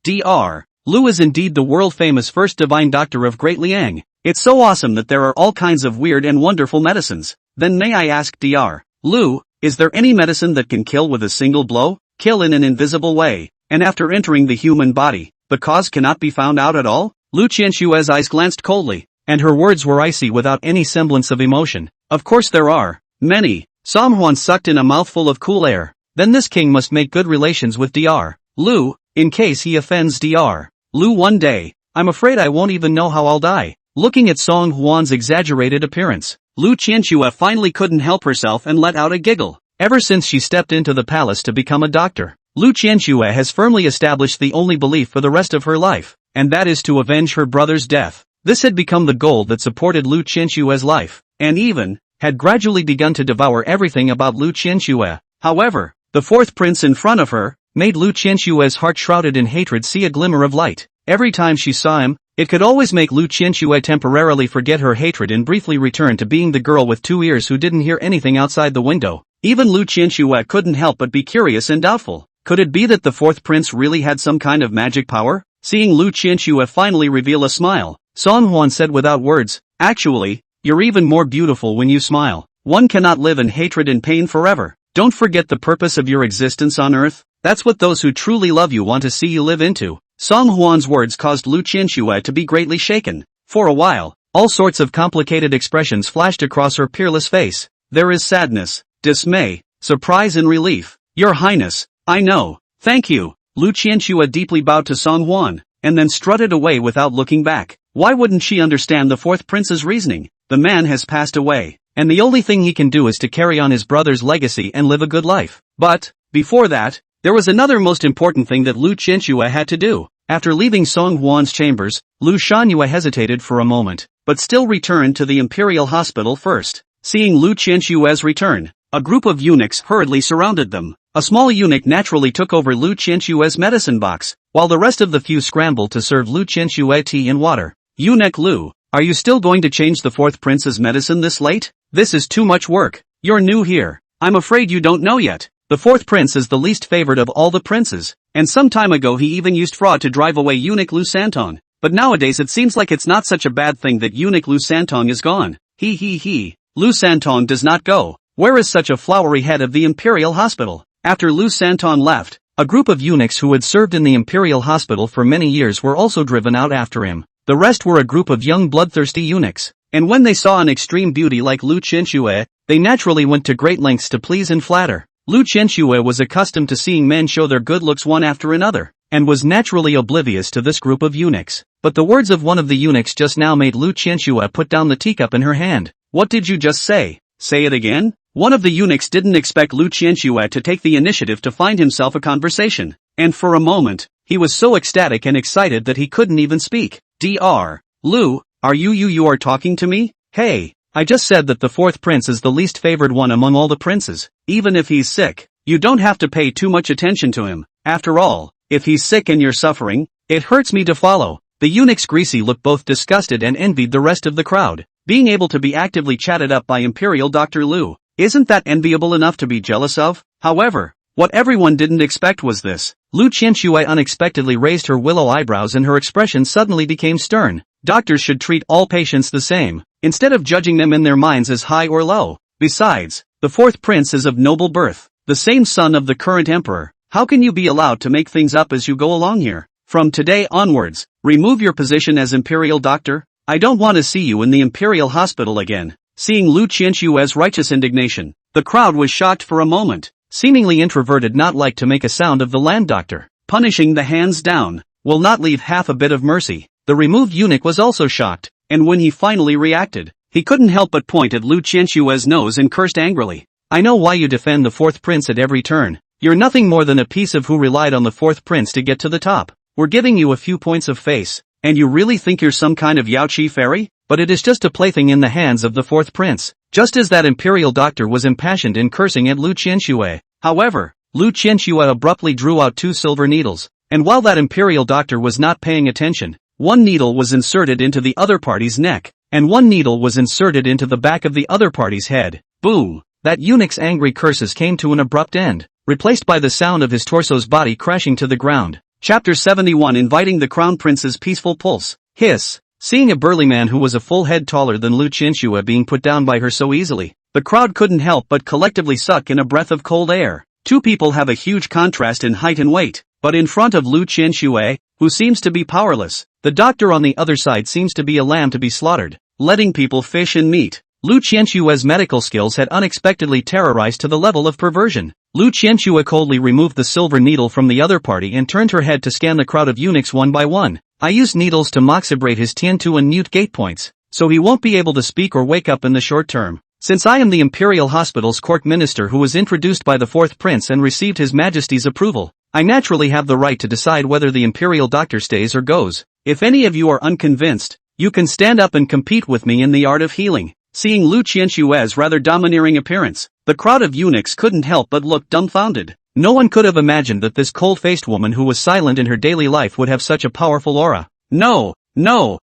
Dr. Lu is indeed the world-famous first divine doctor of Great Liang. It's so awesome that there are all kinds of weird and wonderful medicines. Then may I ask Dr. Lu, is there any medicine that can kill with a single blow? Kill in an invisible way, and after entering the human body, the cause cannot be found out at all? Lu Qianxue's eyes glanced coldly, and her words were icy without any semblance of emotion. Of course there are. Many. Song Huan sucked in a mouthful of cool air. Then this king must make good relations with Dr. Lu, in case he offends Dr. Lu one day. I'm afraid I won't even know how I'll die. Looking at Song Huan's exaggerated appearance, Lu Qianxue finally couldn't help herself and let out a giggle. Ever since she stepped into the palace to become a doctor, Lu Qianxue has firmly established the only belief for the rest of her life, and that is to avenge her brother's death. This had become the goal that supported Lu Qianxue's life, and even had gradually begun to devour everything about Lu Qianxue. However, the fourth prince in front of her made Lu Qianxue's heart shrouded in hatred see a glimmer of light. Every time she saw him, it could always make Lu Qianxue temporarily forget her hatred and briefly return to being the girl with 2 ears who didn't hear anything outside the window. Even Lu Qianxue couldn't help but be curious and doubtful. Could it be that the fourth prince really had some kind of magic power? Seeing Lu Qianxue finally reveal a smile, Song Huan said without words, "Actually, you're even more beautiful when you smile. One cannot live in hatred and pain forever. Don't forget the purpose of your existence on earth. That's what those who truly love you want to see you live into." Song Huan's words caused Lu Qianxue to be greatly shaken. For a while, all sorts of complicated expressions flashed across her peerless face. There is sadness, dismay, surprise and relief. "Your Highness, I know. Thank you." Lu Qianxue deeply bowed to Song Huan, and then strutted away without looking back. Why wouldn't she understand the fourth prince's reasoning? the man has passed away, and the only thing he can do is to carry on his brother's legacy and live a good life. But, before that, there was another most important thing that Lu Qianxue had to do. After leaving Song Huan's chambers, Lu Shangyue hesitated for a moment, but still returned to the Imperial Hospital first. Seeing Lu Qianxue's return, a group of eunuchs hurriedly surrounded them. A small eunuch naturally took over Lu Qianxue's medicine box, while the rest of the few scrambled to serve Lu Qianxue tea and water. Eunuch Lu, are you still going to change the fourth prince's medicine this late? This is too much work. You're new here. I'm afraid you don't know yet. The fourth prince is the least favored of all the princes, and some time ago he even used fraud to drive away eunuch Lu Santong. But nowadays it seems like it's not such a bad thing that eunuch Lu Santong is gone. He. Lu Santong does not go. Where is such a flowery head of the Imperial Hospital? After Lu Santong left, a group of eunuchs who had served in the Imperial Hospital for many years were also driven out after him. The rest were a group of young bloodthirsty eunuchs, and when they saw an extreme beauty like Lu Qianxue, they naturally went to great lengths to please and flatter. Lu Qianxue was accustomed to seeing men show their good looks one after another, and was naturally oblivious to this group of eunuchs. But the words of one of the eunuchs just now made Lu Qianxue put down the teacup in her hand. What did you just say? Say it again? One of the eunuchs didn't expect Lu Qianxue to take the initiative to find himself a conversation, and for a moment, he was so ecstatic and excited that he couldn't even speak. Dr. Lu, are you are talking to me? Hey, I just said that the fourth prince is the least favored one among all the princes. Even if he's sick, you don't have to pay too much attention to him. After all, if he's sick and you're suffering, it hurts me to follow. The eunuch's greasy look both disgusted and envied the rest of the crowd. Being able to be actively chatted up by Imperial Dr. Lu, isn't that enviable enough to be jealous of? However, what everyone didn't expect was this. Lu Qianxue unexpectedly raised her willow eyebrows and her expression suddenly became stern. Doctors should treat all patients the same, instead of judging them in their minds as high or low. Besides, the fourth prince is of noble birth, the same son of the current emperor. How can you be allowed to make things up as you go along here? From today onwards, remove your position as imperial doctor. I don't want to see you in the Imperial Hospital again. Seeing Lu Qianxue's righteous indignation, the crowd was shocked for a moment. Seemingly introverted, not like to make a sound of the land doctor. Punishing the hands down will not leave half a bit of mercy. The removed eunuch was also shocked, and when he finally reacted, he couldn't help but point at Lu Qianxue's nose and cursed angrily. I know why you defend the fourth prince at every turn. You're nothing more than a piece of who relied on the fourth prince to get to the top. We're giving you a few points of face, and you really think you're some kind of Yaoqi fairy? But it is just a plaything in the hands of the fourth prince. Just as that imperial doctor was impassioned in cursing at Lu Qianxue. However, Lu Qianxue abruptly drew out 2 silver needles, and while that imperial doctor was not paying attention, one needle was inserted into the other party's neck, and one needle was inserted into the back of the other party's head. Boom! That eunuch's angry curses came to an abrupt end, replaced by the sound of his torso's body crashing to the ground. Chapter 71, Inviting the Crown Prince's Peaceful Pulse. Hiss! Seeing a burly man who was a full head taller than Lu Qianxue being put down by her so easily, the crowd couldn't help but collectively suck in a breath of cold air. 2 people have a huge contrast in height and weight, but in front of Lu Qianxue, who seems to be powerless, the doctor on the other side seems to be a lamb to be slaughtered, letting people fish and meat. Lu Qianxue's medical skills had unexpectedly terrorized to the level of perversion. Lu Qianxue coldly removed the silver needle from the other party and turned her head to scan the crowd of eunuchs one by one. I used needles to moxibrate his Tiantu and mute gate points, so he won't be able to speak or wake up in the short term. Since I am the Imperial Hospital's court minister who was introduced by the fourth prince and received his majesty's approval, I naturally have the right to decide whether the imperial doctor stays or goes. If any of you are unconvinced, you can stand up and compete with me in the art of healing. Seeing Lu Qianxue's rather domineering appearance, the crowd of eunuchs couldn't help but look dumbfounded. No one could have imagined that this cold-faced woman who was silent in her daily life would have such a powerful aura. No,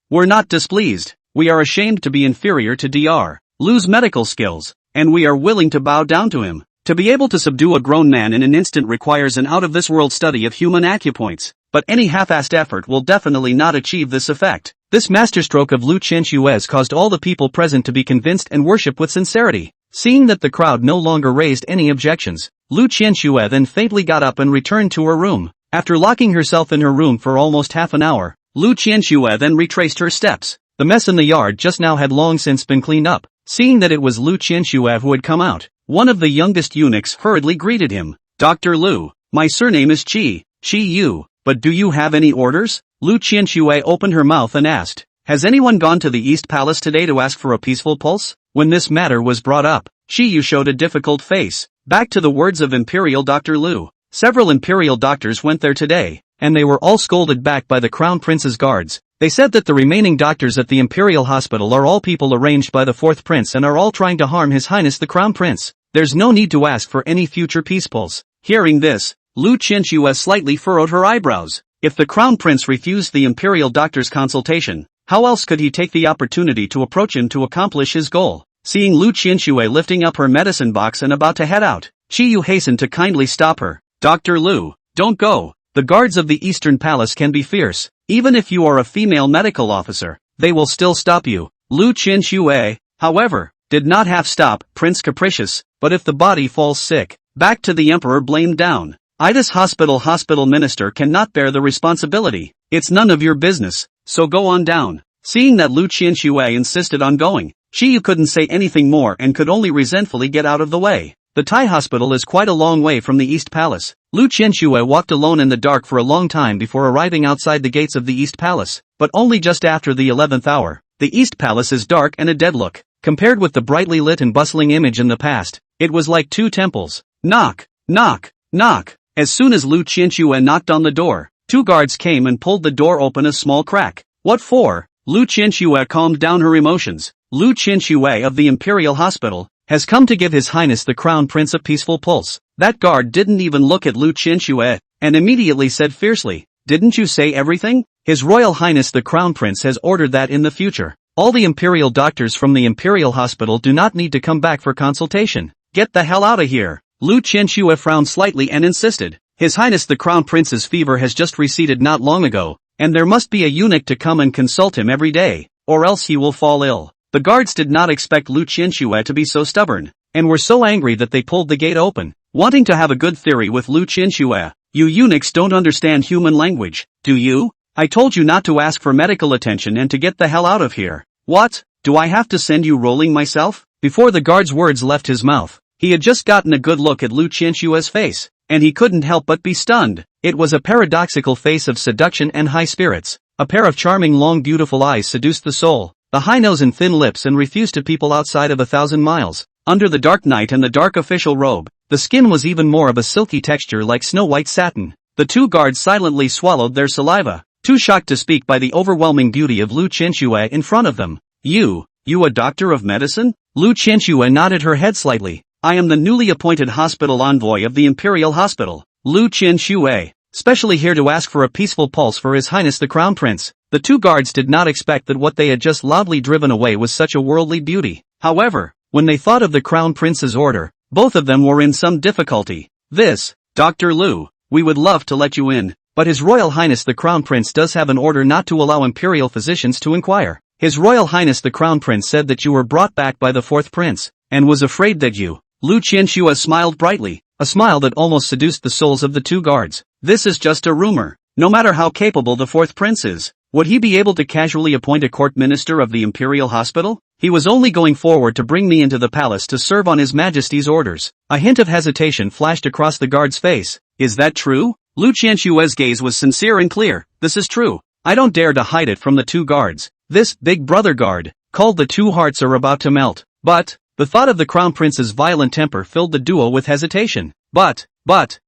we're not displeased. We are ashamed to be inferior to Dr. Lu's medical skills, and we are willing to bow down to him. To be able to subdue a grown man in an instant requires an out-of-this-world study of human acupoints, but any half-assed effort will definitely not achieve this effect. This masterstroke of Lu Qianxue's caused all the people present to be convinced and worship with sincerity. Seeing that the crowd no longer raised any objections, Lu Qianxue then faintly got up and returned to her room. After locking herself in her room for almost half an hour, Lu Qianxue then retraced her steps. The mess in the yard just now had long since been cleaned up. Seeing that it was Lu Qianxue who had come out, one of the youngest eunuchs hurriedly greeted him. Dr. Lu, my surname is Qi Yu, but do you have any orders? Lu Qianxue opened her mouth and asked. has anyone gone to the East Palace today to ask for a peaceful pulse? When this matter was brought up, Shiyu showed a difficult face. Back to the words of Imperial Dr. Lu. Several Imperial doctors went there today, and they were all scolded back by the Crown Prince's guards. They said that the remaining doctors at the Imperial Hospital are all people arranged by the fourth prince and are all trying to harm His Highness the Crown Prince. There's no need to ask for any future peace pulse. Hearing this, Lu Qianxue slightly furrowed her eyebrows. If the Crown Prince refused the Imperial doctor's consultation, how else could he take the opportunity to approach him to accomplish his goal? Seeing Lu Qianxue lifting up her medicine box and about to head out, Shiyu hastened to kindly stop her. Dr. Lu, don't go. The guards of the Eastern Palace can be fierce. Even if you are a female medical officer, they will still stop you. Lu Qianxue, however, did not half stop Prince Capricious, but if the body falls sick, back to the Emperor blamed down. Ida's hospital minister cannot bear the responsibility. It's none of your business, so go on down. Seeing that Lu Qianxue insisted on going, Shiyu couldn't say anything more and could only resentfully get out of the way. The Tai Hospital is quite a long way from the East Palace. Lu Qianxue walked alone in the dark for a long time before arriving outside the gates of the East Palace, but only just after the 11th hour. The East Palace is dark and a dead look. Compared with the brightly lit and bustling image in the past, it was like two temples. Knock, knock, knock. As soon as Lu Qianxue knocked on the door, two guards came and pulled the door open a small crack. What for? Lu Qianxue calmed down her emotions. Lu Qianxue of the Imperial Hospital has come to give His Highness the Crown Prince a peaceful pulse. That guard didn't even look at Lu Qianxue, and immediately said fiercely, "Didn't you say everything? His Royal Highness the Crown Prince has ordered that in the future, all the Imperial doctors from the Imperial Hospital do not need to come back for consultation. Get the hell out of here." Lu Qianxue frowned slightly and insisted, "His Highness the Crown Prince's fever has just receded not long ago, and there must be a eunuch to come and consult him every day, or else he will fall ill." The guards did not expect Lu Qianxue to be so stubborn, and were so angry that they pulled the gate open, wanting to have a good theory with Lu Qianxue. "You eunuchs don't understand human language, do you? I told you not to ask for medical attention and to get the hell out of here. What? Do I have to send you rolling myself?" Before the guard's words left his mouth, he had just gotten a good look at Lu Qianxue's face, and he couldn't help but be stunned. It was a paradoxical face of seduction and high spirits. A pair of charming long beautiful eyes seduced the soul. The high nose and thin lips and refused to people outside of 1,000 miles. Under the dark night and the dark official robe, the skin was even more of a silky texture like snow-white satin. The two guards silently swallowed their saliva, too shocked to speak by the overwhelming beauty of Lu Qianxue in front of them. You a doctor of medicine?" Lu Qianxue nodded her head slightly. "I am the newly appointed hospital envoy of the Imperial Hospital, Lu Qianxue, specially here to ask for a peaceful pulse for His Highness the Crown Prince." The two guards did not expect that what they had just loudly driven away was such a worldly beauty. However, when they thought of the Crown Prince's order, both of them were in some difficulty. "This, Dr. Lu, we would love to let you in, but His Royal Highness the Crown Prince does have an order not to allow Imperial physicians to inquire. His Royal Highness the Crown Prince said that you were brought back by the fourth prince, and was afraid that you..." Lu Qianxue smiled brightly, a smile that almost seduced the souls of the two guards. "This is just a rumor. No matter how capable the fourth prince is, would he be able to casually appoint a court minister of the Imperial Hospital? He was only going forward to bring me into the palace to serve on His Majesty's orders." A hint of hesitation flashed across the guard's face. "Is that true?" Lu Qianxue's gaze was sincere and clear. "This is true. I don't dare to hide it from the two guards. This big brother guard, called the two hearts, are about to melt." But the thought of the Crown Prince's violent temper filled the duo with hesitation. But,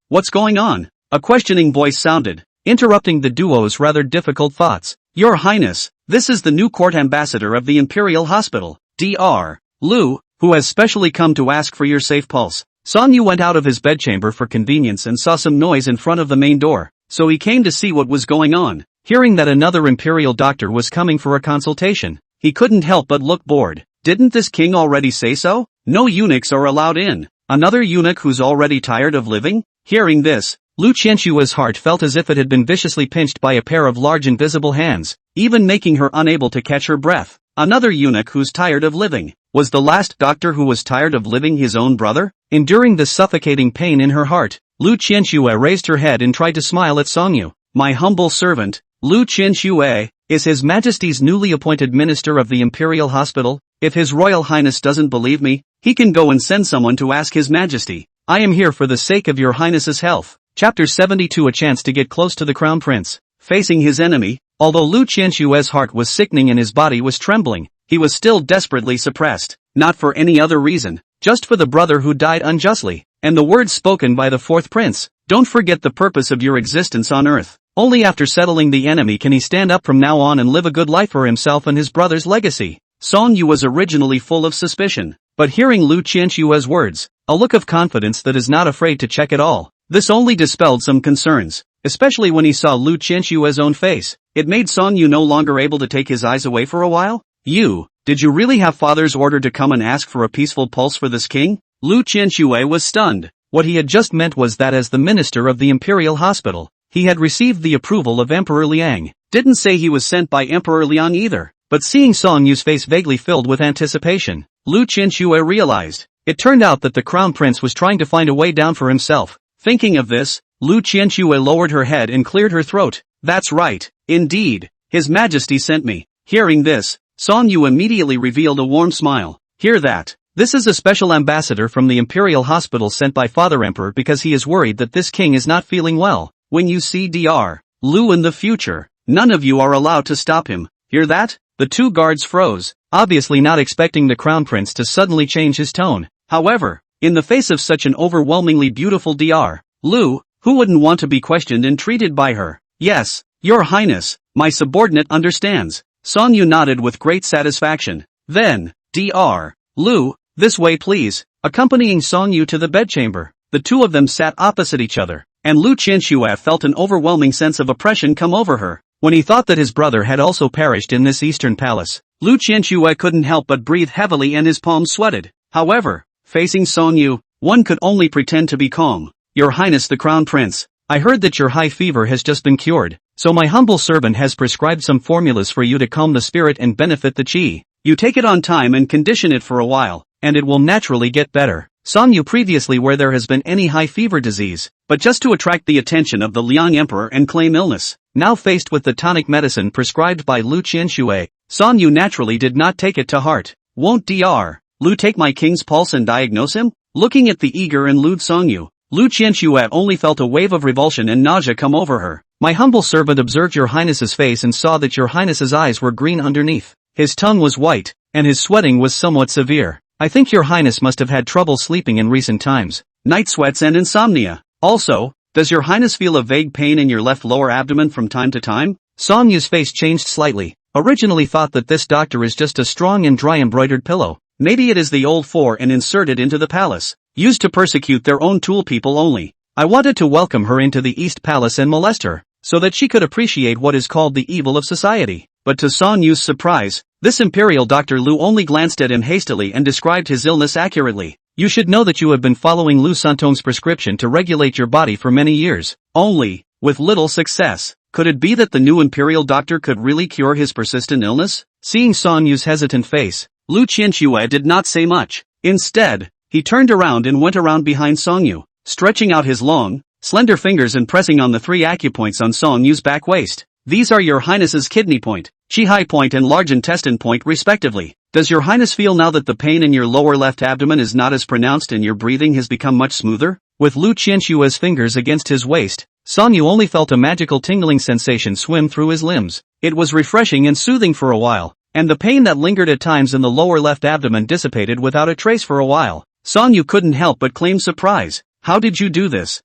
what's going on?" A questioning voice sounded, interrupting the duo's rather difficult thoughts. "Your Highness, this is the new court ambassador of the Imperial Hospital, Dr. Lu, who has specially come to ask for your safe pulse." Song Yu went out of his bedchamber for convenience and saw some noise in front of the main door, so he came to see what was going on. Hearing that another Imperial doctor was coming for a consultation, he couldn't help but look bored. Didn't this king already say so? No eunuchs are allowed in. Another eunuch who's already tired of living? Hearing this, Lu Qianxue's heart felt as if it had been viciously pinched by a pair of large invisible hands, even making her unable to catch her breath. Another eunuch who's tired of living. Was the last doctor who was tired of living his own brother? Enduring the suffocating pain in her heart, Lu Qianxue raised her head and tried to smile at Song Yu. "My humble servant, Lu Qianxue, is His Majesty's newly appointed minister of the Imperial Hospital. If His Royal Highness doesn't believe me, he can go and send someone to ask His Majesty. I am here for the sake of your Highness's health." Chapter 72. A chance to get close to the Crown Prince. Facing his enemy, Although Lu Qianshue's heart was sickening and his body was trembling, he was still desperately suppressed, not for any other reason, just for the brother who died unjustly, and the words spoken by the fourth prince. Don't forget the purpose of your existence on earth. Only after settling the enemy can he stand up from now on and live a good life for himself and his brother's legacy. Song Yu was originally full of suspicion, but hearing Lu Qianshue's words, a look of confidence that is not afraid to check it all, this only dispelled some concerns, especially when he saw Lu Qianshue's own face. It made Song Yu no longer able to take his eyes away for a while. Did you really have father's order to come and ask for a peaceful pulse for this king? Lu Qianshue was stunned. What he had just meant was that as the minister of the imperial hospital, he had received the approval of Emperor Liang. Didn't say he was sent by Emperor Liang either. But seeing Song Yu's face vaguely filled with anticipation, Lu Qianshue realized. It turned out that the crown prince was trying to find a way down for himself. Thinking of this, Lu Qianshue lowered her head and cleared her throat. That's right. Indeed. His Majesty sent me. Hearing this, Song Yu immediately revealed a warm smile. Hear that? This is a special ambassador from the Imperial Hospital sent by Father Emperor because he is worried that this king is not feeling well. When you see Dr. Lu in the future, none of you are allowed to stop him. Hear that? The two guards froze, obviously not expecting the crown prince to suddenly change his tone. However, in the face of such an overwhelmingly beautiful Dr. Lu, who wouldn't want to be questioned and treated by her? Yes, Your Highness, my subordinate understands. Song Yu nodded with great satisfaction. Then, Dr. Lu, this way please. Accompanying Song Yu to the bedchamber, the two of them sat opposite each other, and Lu Qianshue felt an overwhelming sense of oppression come over her. When he thought that his brother had also perished in this eastern palace, Lu Qianshue couldn't help but breathe heavily and his palms sweated. However, facing Song Yu, one could only pretend to be calm. Your Highness the Crown Prince, I heard that your high fever has just been cured, so my humble servant has prescribed some formulas for you to calm the spirit and benefit the qi. You take it on time and condition it for a while, and it will naturally get better. Song Yu previously where there has been any high fever disease, but just to attract the attention of the Liang Emperor and claim illness. Now faced with the tonic medicine prescribed by Lu Qianshue, Song Yu naturally did not take it to heart. Won't Dr. Lu take my king's pulse and diagnose him? Looking at the eager and lewd Song Yu, Lu Qianshue only felt a wave of revulsion and nausea come over her. My humble servant observed your highness's face and saw that your highness's eyes were green underneath. His tongue was white, and his sweating was somewhat severe. I think your highness must have had trouble sleeping in recent times. Night sweats and insomnia. Also, does your highness feel a vague pain in your left lower abdomen from time to time? Song Yu's face changed slightly. Originally thought that this doctor is just a strong and dry embroidered pillow. Maybe it is the old four and inserted into the palace, used to persecute their own tool people only. I wanted to welcome her into the East Palace and molest her, so that she could appreciate what is called the evil of society. But to Song Yu's surprise, this imperial Dr. Lu only glanced at him hastily and described his illness accurately. You should know that you have been following Lu Santong's prescription to regulate your body for many years, only, with little success. Could it be that the new imperial doctor could really cure his persistent illness? Seeing Song Yu's hesitant face, Lu Qianshue did not say much. Instead, he turned around and went around behind Song Yu, stretching out his long, slender fingers and pressing on the three acupoints on Song Yu's back waist. These are your highness's kidney point, chi high point and large intestine point respectively. Does your highness feel now that the pain in your lower left abdomen is not as pronounced and your breathing has become much smoother? With Lu Qianshue's fingers against his waist, Song Yu only felt a magical tingling sensation swim through his limbs. It was refreshing and soothing for a while, and the pain that lingered at times in the lower left abdomen dissipated without a trace for a while. Song Yu couldn't help but claim surprise. How did you do this?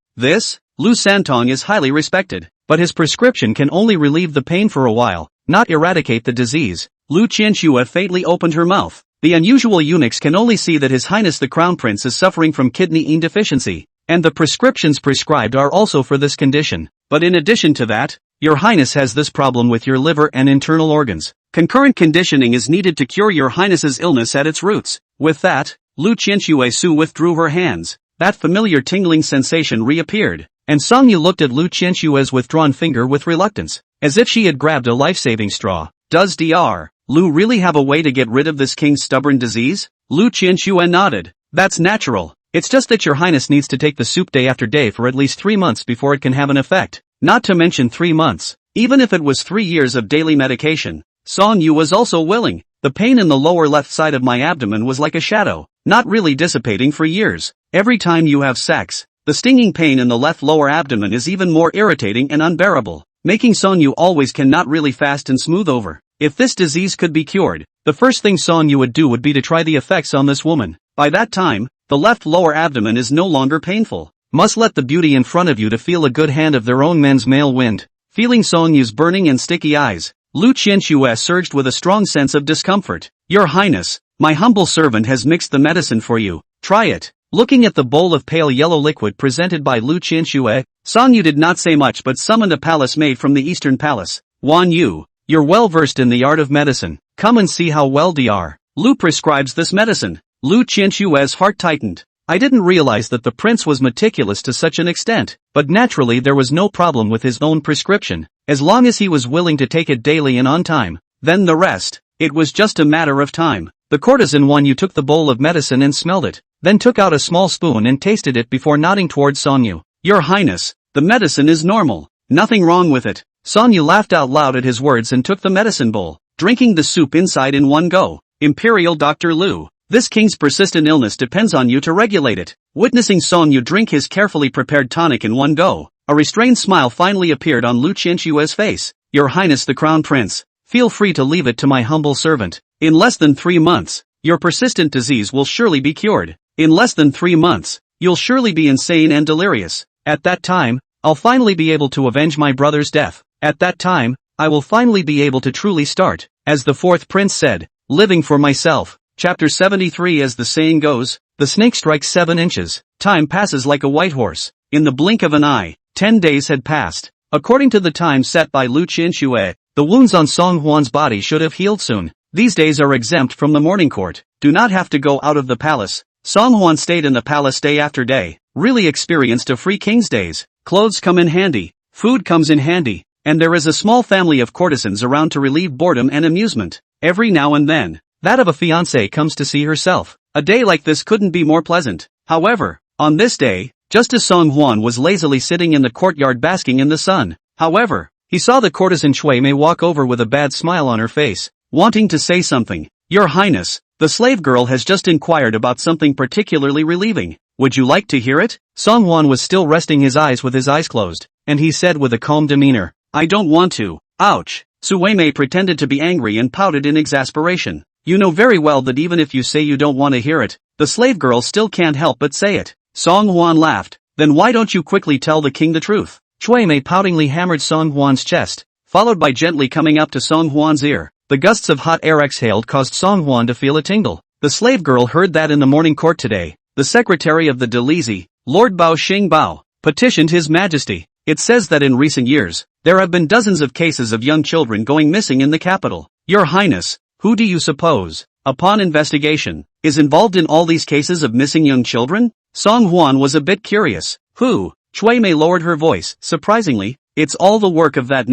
Lu Santong is highly respected, but his prescription can only relieve the pain for a while, not eradicate the disease. Lu Qianshue faintly opened her mouth. The unusual eunuchs can only see that His Highness the Crown Prince is suffering from kidney deficiency, and the prescriptions prescribed are also for this condition. But in addition to that, your Highness has this problem with your liver and internal organs. Concurrent conditioning is needed to cure your Highness's illness at its roots. With that, Lu Qianshue withdrew her hands. That familiar tingling sensation reappeared, and Song Yu looked at Lu Qianshue's withdrawn finger with reluctance, as if she had grabbed a life-saving straw. Does Dr. Lu really have a way to get rid of this king's stubborn disease? Lu Qianshue nodded. That's natural. It's just that your highness needs to take the soup day after day for at least 3 months before it can have an effect. Not to mention 3 months. Even if it was 3 years of daily medication, Song Yu was also willing. The pain in the lower left side of my abdomen was like a shadow, not really dissipating for years. Every time you have sex, the stinging pain in the left lower abdomen is even more irritating and unbearable. making Song Yu always cannot really fast and smooth over. If this disease could be cured, the first thing Song Yu would do would be to try the effects on this woman. By that time, the left lower abdomen is no longer painful. Must let the beauty in front of you to feel a good hand of their own men's male wind. Feeling Song Yu's burning and sticky eyes, Lu Qianxue surged with a strong sense of discomfort. Your Highness, my humble servant has mixed the medicine for you. Try it. Looking at the bowl of pale yellow liquid presented by Lu Qianxue, Song Yu did not say much but summoned a palace maid from the Eastern Palace. Wan Yu, you're well versed in the art of medicine. Come and see how well Dr. Lu prescribes this medicine. Lu Qianxue's heart tightened. I didn't realize that the prince was meticulous to such an extent, but naturally there was no problem with his own prescription, as long as he was willing to take it daily and on time. Then the rest, it was just a matter of time. The courtesan Wan Yu took the bowl of medicine and smelled it, then took out a small spoon and tasted it before nodding towards Song Yu. Your Highness, the medicine is normal. Nothing wrong with it. Song Yu laughed out loud at his words and took the medicine bowl, drinking the soup inside in one go. Imperial Dr. Lu, this king's persistent illness depends on you to regulate it. Witnessing Song Yu drink his carefully prepared tonic in one go, a restrained smile finally appeared on Lu Qianxue's face. Your Highness the Crown Prince, feel free to leave it to my humble servant. In less than 3 months, your persistent disease will surely be cured. In less than 3 months, you'll surely be insane and delirious. At that time, I'll finally be able to avenge my brother's death. At that time, I will finally be able to truly start, as the fourth prince said, living for myself. Chapter 73. As the saying goes, the snake strikes 7 inches. Time passes like a white horse. In the blink of an eye, 10 days had passed. According to the time set by Lu Qianxue, the wounds on Song Huan's body should have healed soon. These days are exempt from the morning court, do not have to go out of the palace. Song Huan stayed in the palace day after day, really experienced a free king's days. Clothes come in handy, food comes in handy, and there is a small family of courtesans around to relieve boredom and amusement. Every now and then, that of a fiancée comes to see herself. A day like this couldn't be more pleasant. However, on this day, just as Song Huan was lazily sitting in the courtyard basking in the sun, however, he saw the courtesan Shui Mei walk over with a bad smile on her face, wanting to say something. Your Highness, the slave girl has just inquired about something particularly relieving. Would you like to hear it? Song Huan was still resting his eyes with his eyes closed, and he said with a calm demeanor, I don't want to. Ouch. Sui Mei pretended to be angry and pouted in exasperation. You know very well that even if you say you don't want to hear it, the slave girl still can't help but say it. Song Huan laughed. Then why don't you quickly tell the king the truth? Shui Mei poutingly hammered Song Huan's chest, followed by gently coming up to Song Huan's ear. The gusts of hot air exhaled caused Song Huan to feel a tingle. The slave girl heard that in the morning court today, the secretary of the Delizi, Lord Bao Xingbao, petitioned His Majesty. It says that in recent years, there have been dozens of cases of young children going missing in the capital. Your Highness, who do you suppose, upon investigation, is involved in all these cases of missing young children? Song Huan was a bit curious. Who? Shui Mei lowered her voice. Surprisingly, it's all the work of that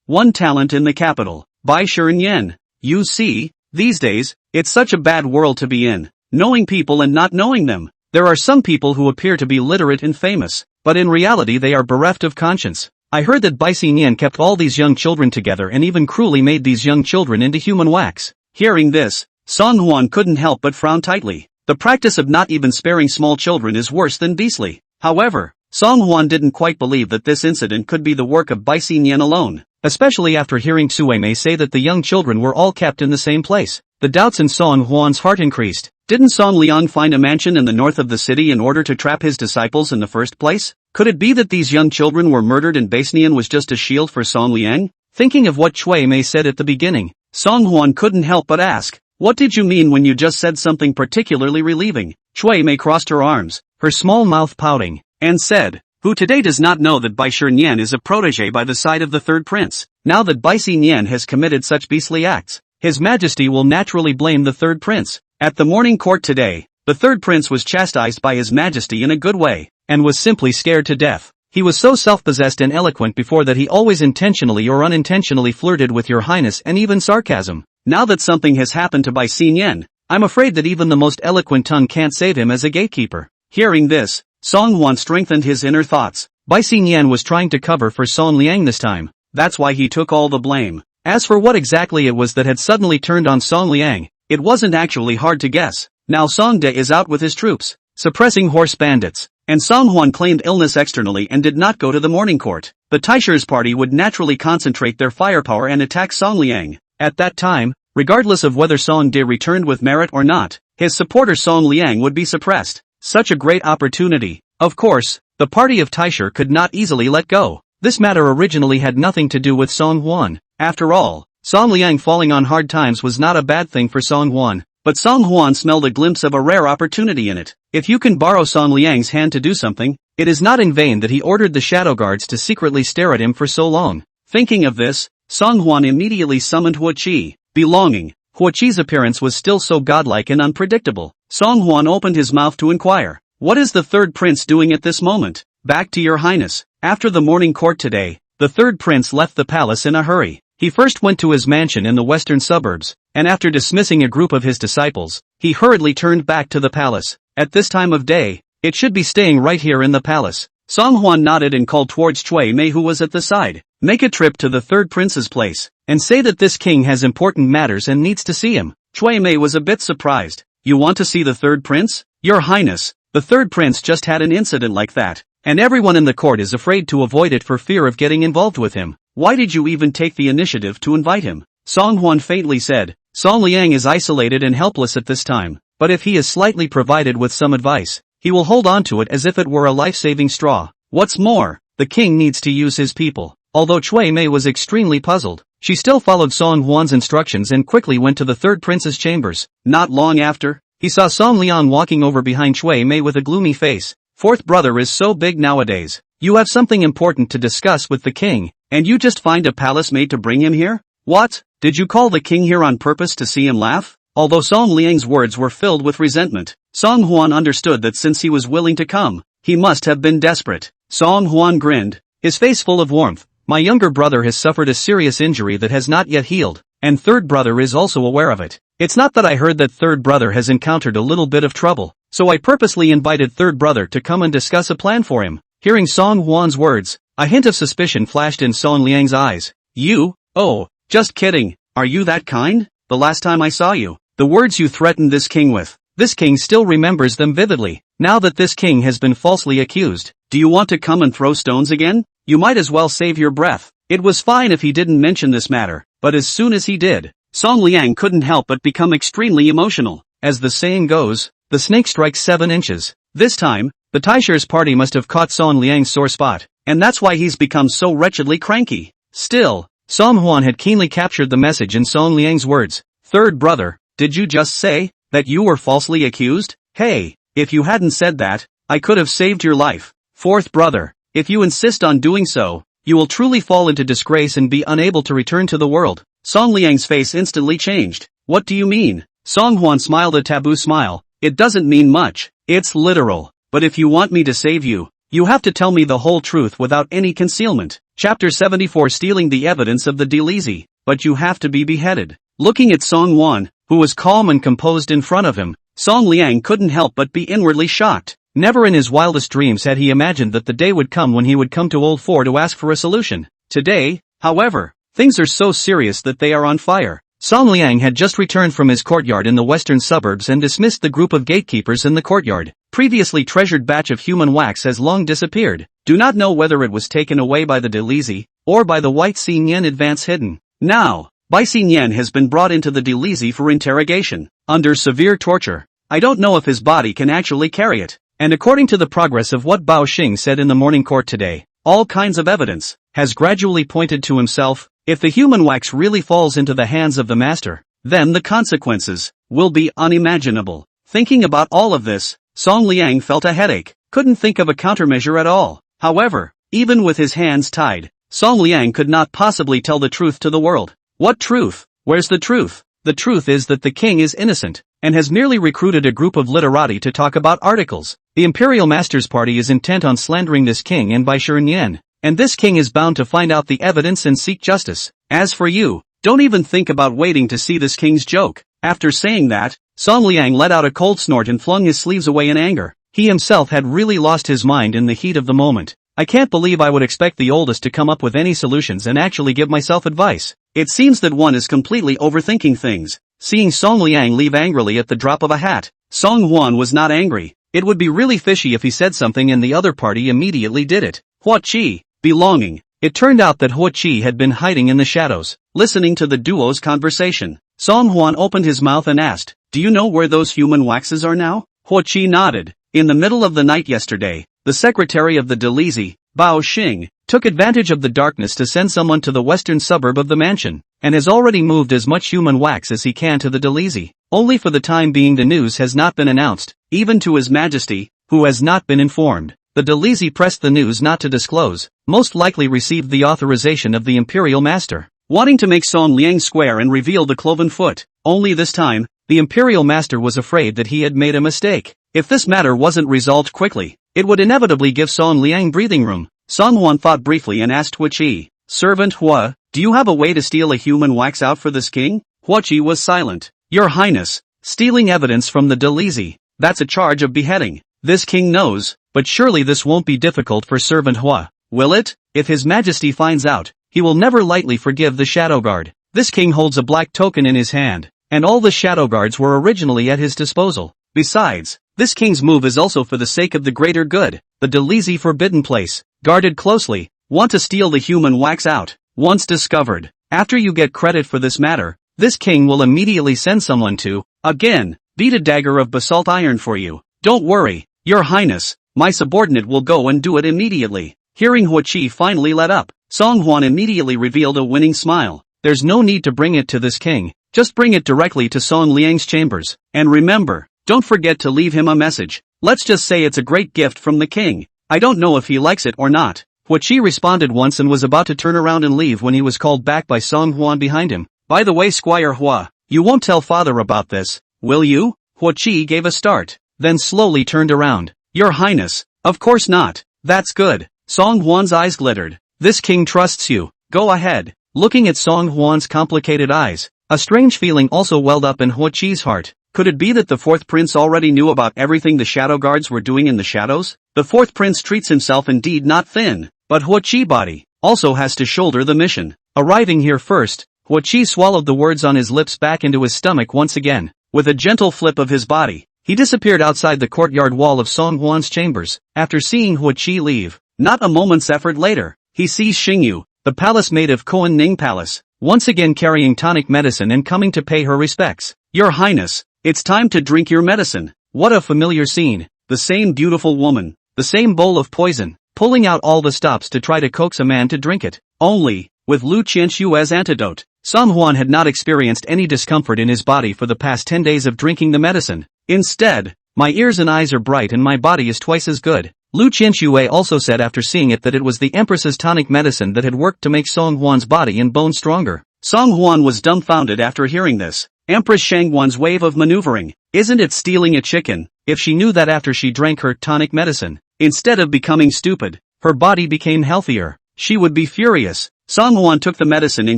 one talent in the capital, Bai Shiren. You see, these days, it's such a bad world to be in, knowing people and not knowing them. There are some people who appear to be literate and famous, but in reality they are bereft of conscience. I heard that Bai Xinyan kept all these young children together and even cruelly made these young children into human wax. Hearing this, Song Huan couldn't help but frown tightly. The practice of not even sparing small children is worse than beastly. However, Song Huan didn't quite believe that this incident could be the work of Bai Xinyan alone, especially after hearing Sui Mei say that the young children were all kept in the same place. The doubts in Song Huan's heart increased. Didn't Song Liang find a mansion in the north of the city in order to trap his disciples in the first place? Could it be that these young children were murdered and Bai Xinyan was just a shield for Song Liang? Thinking of what Shui Mei said at the beginning, Song Huan couldn't help but ask, what did you mean when you just said something particularly relieving? Shui Mei crossed her arms, her small mouth pouting, and said, who today does not know that Bai Shiren is a protege by the side of the third prince? Now that Bai Xinyan has committed such beastly acts, His Majesty will naturally blame the third prince. At the morning court today, the third prince was chastised by His Majesty in a good way, and was simply scared to death. He was so self-possessed and eloquent before that he always intentionally or unintentionally flirted with Your Highness and even sarcasm. Now that something has happened to Bai Xinyan, I'm afraid that even the most eloquent tongue can't save him as a gatekeeper. Hearing this, Song Huan strengthened his inner thoughts. Bai Xinyan was trying to cover for Song Liang this time. That's why he took all the blame. As for what exactly it was that had suddenly turned on Song Liang, it wasn't actually hard to guess. Now Song De is out with his troops, suppressing horse bandits. and Song Hwan claimed illness externally and did not go to the morning court, the Taishi's party would naturally concentrate their firepower and attack Song Liang. At that time, regardless of whether Song De returned with merit or not, his supporter Song Liang would be suppressed. Such a great opportunity. Of course, the party of Taisher could not easily let go. This matter originally had nothing to do with Song Hwan. After all, Song Liang falling on hard times was not a bad thing for Song Hwan, but Song Hwan smelled a glimpse of a rare opportunity in it. If you can borrow Song Liang's hand to do something, it is not in vain that he ordered the shadow guards to secretly stare at him for so long. Thinking of this, Song Hwan immediately summoned Hua Qi. Belonging. Hua Qi's appearance was still so godlike and unpredictable. Song Hwan opened his mouth to inquire, "What is the third prince doing at this moment?" "Back to your highness. After the morning court today, the third prince left the palace in a hurry. He first went to his mansion in the western suburbs, and after dismissing a group of his disciples, he hurriedly turned back to the palace. At this time of day, it should be staying right here in the palace." Song Hwan nodded and called towards Cui Mei, who was at the side. "Make a trip to the third prince's place, and say that this king has important matters and needs to see him." Cui Mei was a bit surprised. "You want to see the third prince? Your highness, the third prince just had an incident like that, and everyone in the court is afraid to avoid it for fear of getting involved with him. Why did you even take the initiative to invite him?" Song Hwan faintly said, "Song Liang is isolated and helpless at this time, but if he is slightly provided with some advice, he will hold on to it as if it were a life-saving straw. What's more, the king needs to use his people." Although Cui Mei was extremely puzzled, she still followed Song Hwan's instructions and quickly went to the third prince's chambers. Not long after, he saw Song Liang walking over behind Cui Mei with a gloomy face. "Fourth brother is so big nowadays. You have something important to discuss with the king, and you just find a palace maid to bring him here? What? Did you call the king here on purpose to see him laugh?" Although Song Liang's words were filled with resentment, Song Hwan understood that since he was willing to come, he must have been desperate. Song Hwan grinned, his face full of warmth. "My younger brother has suffered a serious injury that has not yet healed, and third brother is also aware of it. It's not that I heard that third brother has encountered a little bit of trouble, so I purposely invited third brother to come and discuss a plan for him." Hearing Song Hwan's words, a hint of suspicion flashed in Song Liang's eyes. "You? Oh, just kidding. Are you that kind? The last time I saw you, the words you threatened this king with, this king still remembers them vividly. Now that this king has been falsely accused, do you want to come and throw stones again? You might as well save your breath." It was fine if he didn't mention this matter, but as soon as he did, Song Liang couldn't help but become extremely emotional. As the saying goes, the snake strikes 7 inches. This time, the Taishi's party must have caught Song Liang's sore spot, and that's why he's become so wretchedly cranky. Still, Song Hwan had keenly captured the message in Song Liang's words. "Third brother, did you just say that you were falsely accused? Hey, if you hadn't said that, I could have saved your life. Fourth brother, if you insist on doing so, you will truly fall into disgrace and be unable to return to the world." Song Liang's face instantly changed. "What do you mean?" Song Hwan smiled a taboo smile. "It doesn't mean much. It's literal. But if you want me to save you, you have to tell me the whole truth without any concealment." Chapter 74, Stealing the Evidence of the Delezy. "But you have to be beheaded." Looking at Song Hwan, who was calm and composed in front of him, Song Liang couldn't help but be inwardly shocked. Never in his wildest dreams had he imagined that the day would come when he would come to Old Four to ask for a solution. Today, however, things are so serious that they are on fire. Song Liang had just returned from his courtyard in the western suburbs and dismissed the group of gatekeepers in the courtyard. Previously treasured batch of human wax has long disappeared. Do not know whether it was taken away by the Delezy, or by the White Xinyan advance hidden. Now, Bai Xinyan has been brought into the Delezy for interrogation, under severe torture. I don't know if his body can actually carry it. And according to the progress of what Bao Xing said in the morning court today, all kinds of evidence has gradually pointed to himself. If the human wax really falls into the hands of the master, then the consequences will be unimaginable. Thinking about all of this, Song Liang felt a headache, couldn't think of a countermeasure at all. However, even with his hands tied, Song Liang could not possibly tell the truth to the world. What truth? Where's the truth? The truth is that the king is innocent, and has merely recruited a group of literati to talk about articles. The Imperial Masters Party is intent on slandering this king and Bai Xinyan, and this king is bound to find out the evidence and seek justice. As for you, don't even think about waiting to see this king's joke. After saying that, Song Liang let out a cold snort and flung his sleeves away in anger. He himself had really lost his mind in the heat of the moment. I can't believe I would expect the oldest to come up with any solutions and actually give myself advice. It seems that one is completely overthinking things. Seeing Song Liang leave angrily at the drop of a hat, Song Hwan was not angry. It would be really fishy if he said something and the other party immediately did it. Hua Chi, belonging. It turned out that Hua Chi had been hiding in the shadows, listening to the duo's conversation. Song Hwan opened his mouth and asked, "Do you know where those human waxes are now?" Hua Chi nodded. In the middle of the night yesterday, the secretary of the Delizi, Bao Xing, took advantage of the darkness to send someone to the western suburb of the mansion, and has already moved as much human wax as he can to the Delizi. Only for the time being the news has not been announced, even to His Majesty, who has not been informed. The Delizi pressed the news not to disclose, most likely received the authorization of the Imperial Master, wanting to make Song Liang square and reveal the cloven foot. Only this time, the Imperial Master was afraid that he had made a mistake. If this matter wasn't resolved quickly, it would inevitably give Song Liang breathing room. Song Hwan thought briefly and asked Hua Chi, "Servant Hua, do you have a way to steal a human wax out for this king?" Hua Chi was silent. "Your Highness, stealing evidence from the Delizi, that's a charge of beheading. This king knows, but surely this won't be difficult for Servant Hua, will it? If His Majesty finds out, he will never lightly forgive the Shadow Guard. This king holds a black token in his hand, and all the Shadow Guards were originally at his disposal. Besides, this king's move is also for the sake of the greater good. The Delizi forbidden place, guarded closely, want to steal the human wax out. Once discovered, after you get credit for this matter, this king will immediately send someone to, again, beat a dagger of basalt iron for you. Don't worry, Your Highness, my subordinate will go and do it immediately." Hearing Hua Chi finally let up, Song Hwan immediately revealed a winning smile. "There's no need to bring it to this king, just bring it directly to Song Liang's chambers. And remember, don't forget to leave him a message. Let's just say it's a great gift from the king. I don't know if he likes it or not." Hua Chi responded once and was about to turn around and leave when he was called back by Song Hwan behind him. "By the way, Squire Hua, you won't tell father about this, will you?" Hua Chi gave a start, then slowly turned around. "Your Highness, of course not." "That's good." Song Hwan's eyes glittered. "This king trusts you. Go ahead." Looking at Song Hwan's complicated eyes, a strange feeling also welled up in Hua Chi's heart. Could it be that the fourth prince already knew about everything the Shadow Guards were doing in the shadows? The fourth prince treats himself indeed not thin, but Hua Chi body also has to shoulder the mission. Arriving here first, Hua Chi swallowed the words on his lips back into his stomach once again. With a gentle flip of his body, he disappeared outside the courtyard wall of Song Hwan's chambers. After seeing Hua Chi leave, not a moment's effort later, he sees Xingyu, the palace maid of Koan Ning Palace, once again carrying tonic medicine and coming to pay her respects. "Your Highness, it's time to drink your medicine." What a familiar scene. The same beautiful woman, the same bowl of poison, pulling out all the stops to try to coax a man to drink it. Only, with Lu Qianxu as antidote, Song Hwan had not experienced any discomfort in his body for the past 10 days of drinking the medicine. Instead, "My ears and eyes are bright and my body is twice as good." Lu Qianxue also said after seeing it that it was the Empress's tonic medicine that had worked to make Song Hwan's body and bones stronger. Song Hwan was dumbfounded after hearing this. Empress Shangwan's wave of maneuvering. Isn't it stealing a chicken? If she knew that after she drank her tonic medicine, instead of becoming stupid, her body became healthier, she would be furious. Song Hwan took the medicine in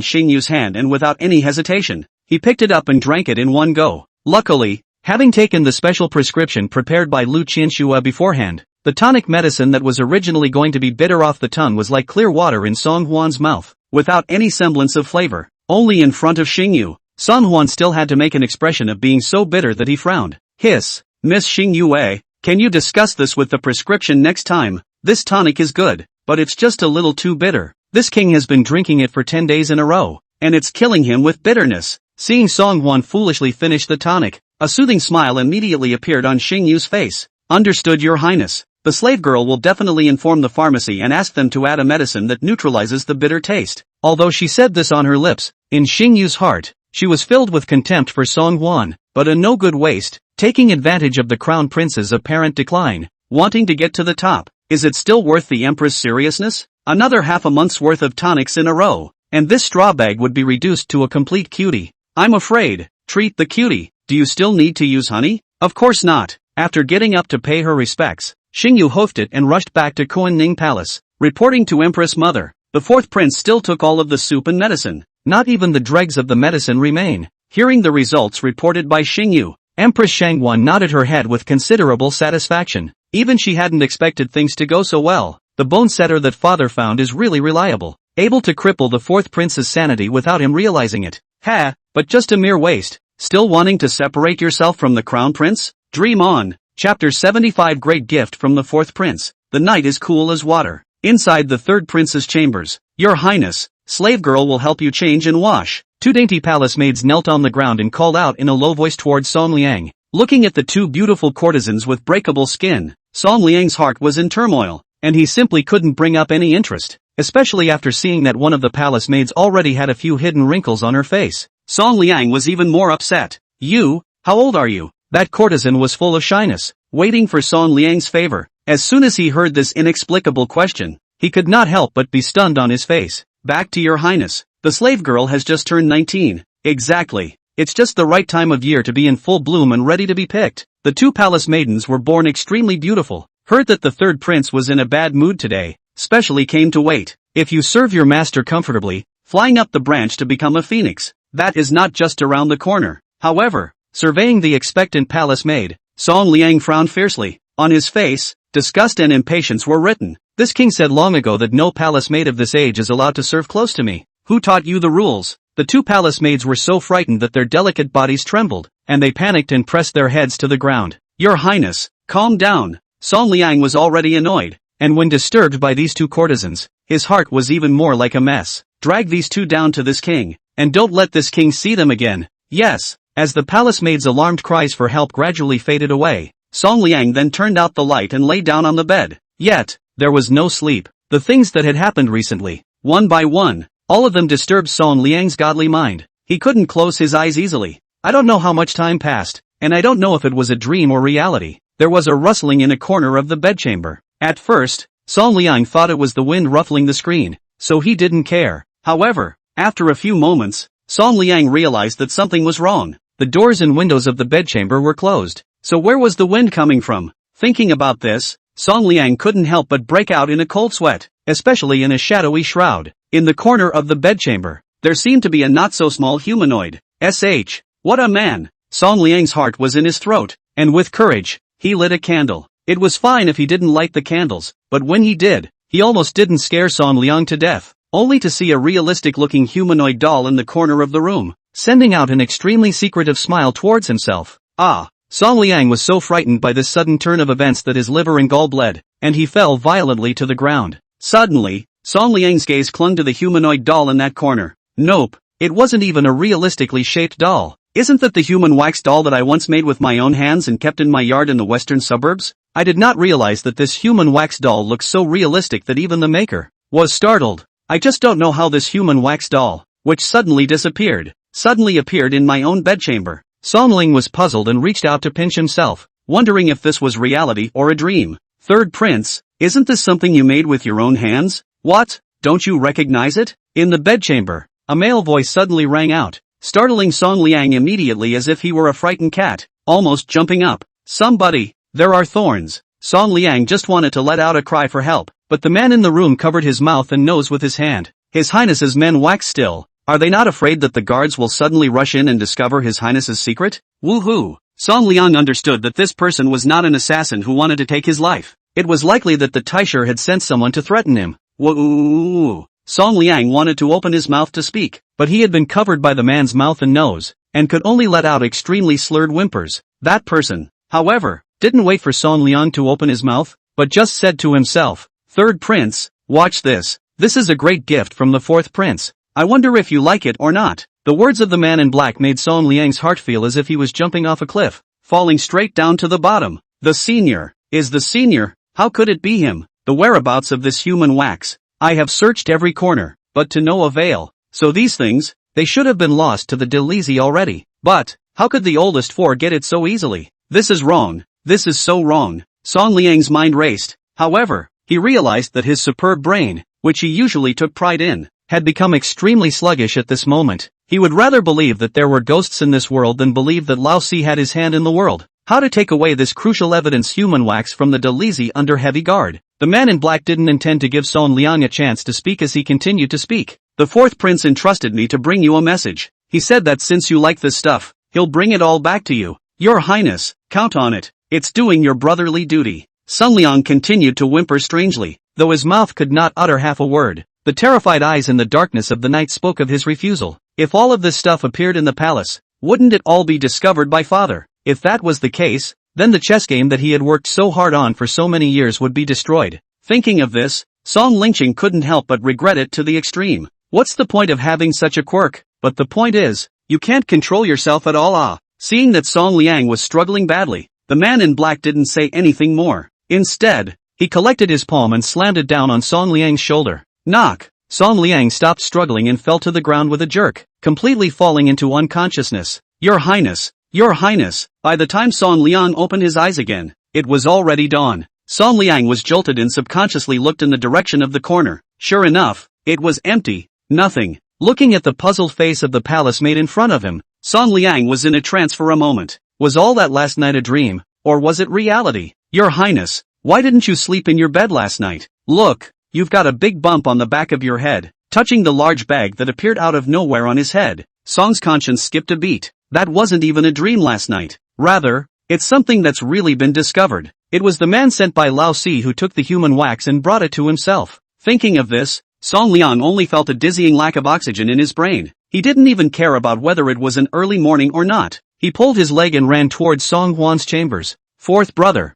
Xingyu's hand and without any hesitation, he picked it up and drank it in one go. Luckily, having taken the special prescription prepared by Lu Qianxue beforehand, the tonic medicine that was originally going to be bitter off the tongue was like clear water in Song Hwan's mouth, without any semblance of flavor. Only in front of Xingyu, Song Hwan still had to make an expression of being so bitter that he frowned. "Hiss, Miss Xingyue, can you discuss this with the prescription next time? This tonic is good, but it's just a little too bitter. This king has been drinking it for 10 days in a row, and it's killing him with bitterness." Seeing Song Hwan foolishly finish the tonic, a soothing smile immediately appeared on Xingyu's face. "Understood, Your Highness. The slave girl will definitely inform the pharmacy and ask them to add a medicine that neutralizes the bitter taste." Although she said this on her lips, in Xingyu's heart, she was filled with contempt for Song Hwan, but in no good waste, taking advantage of the crown prince's apparent decline, wanting to get to the top. Is it still worth the Empress' seriousness? Another half a month's worth of tonics in a row, and this straw bag would be reduced to a complete cutie. "I'm afraid, treat the cutie. Do you still need to use honey?" "Of course not." After getting up to pay her respects, Xingyu hoofed it and rushed back to Koan Ning Palace, reporting to Empress Mother. The fourth prince still took all of the soup and medicine. Not even the dregs of the medicine remain. Hearing the results reported by Xingyu, Empress Shangwan nodded her head with considerable satisfaction. Even she hadn't expected things to go so well. The bone setter that father found is really reliable, able to cripple the fourth prince's sanity without him realizing it. But just a mere waste. Still wanting to separate yourself from the crown prince? Dream on. Chapter 75 Great Gift from the Fourth Prince. The night is cool as water. Inside the third prince's chambers, Your Highness, slave girl will help you change and wash. Two dainty palace maids knelt on the ground and called out in a low voice towards Song Liang. Looking at the two beautiful courtesans with breakable skin, Song Liang's heart was in turmoil, and he simply couldn't bring up any interest, especially after seeing that one of the palace maids already had a few hidden wrinkles on her face. Song Liang was even more upset. You, how old are you? That courtesan was full of shyness, waiting for Song Liang's favor. As soon as he heard this inexplicable question, he could not help but be stunned on his face. Back to Your Highness. The slave girl has just turned 19. Exactly. It's just the right time of year to be in full bloom and ready to be picked. The two palace maidens were born extremely beautiful. Heard that the third prince was in a bad mood today, specially came to wait. If you serve your master comfortably, flying up the branch to become a phoenix, that is not just around the corner. However, surveying the expectant palace maid, Song Liang frowned fiercely. On his face, disgust and impatience were written. This king said long ago that no palace maid of this age is allowed to serve close to me. Who taught you the rules? The two palace maids were so frightened that their delicate bodies trembled, and they panicked and pressed their heads to the ground. Your Highness, calm down. Song Liang was already annoyed, and when disturbed by these two courtesans, his heart was even more like a mess. Drag these two down to this king, and don't let this king see them again. Yes. As the palace maid's alarmed cries for help gradually faded away, Song Liang then turned out the light and lay down on the bed. Yet, there was no sleep. The things that had happened recently, one by one, all of them disturbed Song Liang's godly mind. He couldn't close his eyes easily. I don't know how much time passed, and I don't know if it was a dream or reality. There was a rustling in a corner of the bedchamber. At first, Song Liang thought it was the wind ruffling the screen, so he didn't care. However, after a few moments, Song Liang realized that something was wrong. The doors and windows of the bedchamber were closed. So where was the wind coming from? Thinking about this, Song Liang couldn't help but break out in a cold sweat, especially in a shadowy shroud. In the corner of the bedchamber, there seemed to be a not-so-small humanoid. What a man! Song Liang's heart was in his throat, and with courage, he lit a candle. It was fine if he didn't light the candles, but when he did, he almost didn't scare Song Liang to death, only to see a realistic-looking humanoid doll in the corner of the room, sending out an extremely secretive smile towards himself. Song Liang was so frightened by this sudden turn of events that his liver and gall bled, and he fell violently to the ground. Suddenly, Song Liang's gaze clung to the humanoid doll in that corner. Nope, it wasn't even a realistically shaped doll. Isn't that the human wax doll that I once made with my own hands and kept in my yard in the western suburbs? I did not realize that this human wax doll looked so realistic that even the maker was startled. I just don't know how this human wax doll, which suddenly appeared in my own bedchamber. Song Liang was puzzled and reached out to pinch himself, wondering if this was reality or a dream. Third Prince, isn't this something you made with your own hands? What? Don't you recognize it? In the bedchamber, a male voice suddenly rang out, startling Song Liang immediately as if he were a frightened cat, almost jumping up. Somebody, there are thorns. Song Liang just wanted to let out a cry for help, but the man in the room covered his mouth and nose with his hand. His Highness's men wax still. Are they not afraid that the guards will suddenly rush in and discover His Highness's secret? Woohoo! Song Liang understood that this person was not an assassin who wanted to take his life. It was likely that the Taisher had sent someone to threaten him. Woo! Song Liang wanted to open his mouth to speak, but he had been covered by the man's mouth and nose, and could only let out extremely slurred whimpers. That person, however, didn't wait for Song Liang to open his mouth, but just said to himself, Third Prince, watch this. This is a great gift from the Fourth Prince. I wonder if you like it or not. The words of the man in black made Song Liang's heart feel as if he was jumping off a cliff, falling straight down to the bottom. The senior. Is the senior? How could it be him? The whereabouts of this human wax. I have searched every corner, but to no avail. So these things, they should have been lost to the Delezy already. But, how could the oldest four get it so easily? This is wrong. This is so wrong. Song Liang's mind raced. However, he realized that his superb brain, which he usually took pride in, had become extremely sluggish at this moment. He would rather believe that there were ghosts in this world than believe that Lao Si had his hand in the world. How to take away this crucial evidence human wax from the Delezy under heavy guard? The man in black didn't intend to give Song Liang a chance to speak as he continued to speak. The Fourth Prince entrusted me to bring you a message. He said that since you like this stuff, he'll bring it all back to you. Your Highness, count on it. It's doing your brotherly duty. Song Liang continued to whimper strangely, though his mouth could not utter half a word. The terrified eyes in the darkness of the night spoke of his refusal. If all of this stuff appeared in the palace, wouldn't it all be discovered by father? If that was the case, Then the chess game that he had worked so hard on for so many years would be destroyed. Thinking of this, Song Lingqing couldn't help but regret it to the extreme. What's the point of having such a quirk? But the point is, you can't control yourself at all. Seeing that Song Liang was struggling badly, the man in black didn't say anything more. Instead, he collected his palm and slammed it down on Song Liang's shoulder. Knock! Song Liang stopped struggling and fell to the ground with a jerk, completely falling into unconsciousness. Your Highness! Your Highness! By the time Song Liang opened his eyes again, it was already dawn. Song Liang was jolted and subconsciously looked in the direction of the corner. Sure enough, it was empty. Nothing. Looking at the puzzled face of the palace maid in front of him, Song Liang was in a trance for a moment. Was all that last night a dream, or was it reality? Your Highness, why didn't you sleep in your bed last night? Look, you've got a big bump on the back of your head. Touching the large bag that appeared out of nowhere on his head, Song's conscience skipped a beat. That wasn't even a dream last night. Rather, it's something that's really been discovered. It was the man sent by Lao Si who took the human wax and brought it to himself. Thinking of this, Song Liang only felt a dizzying lack of oxygen in his brain. He didn't even care about whether it was an early morning or not. He pulled his leg and ran towards Song Huan's chambers. Fourth brother,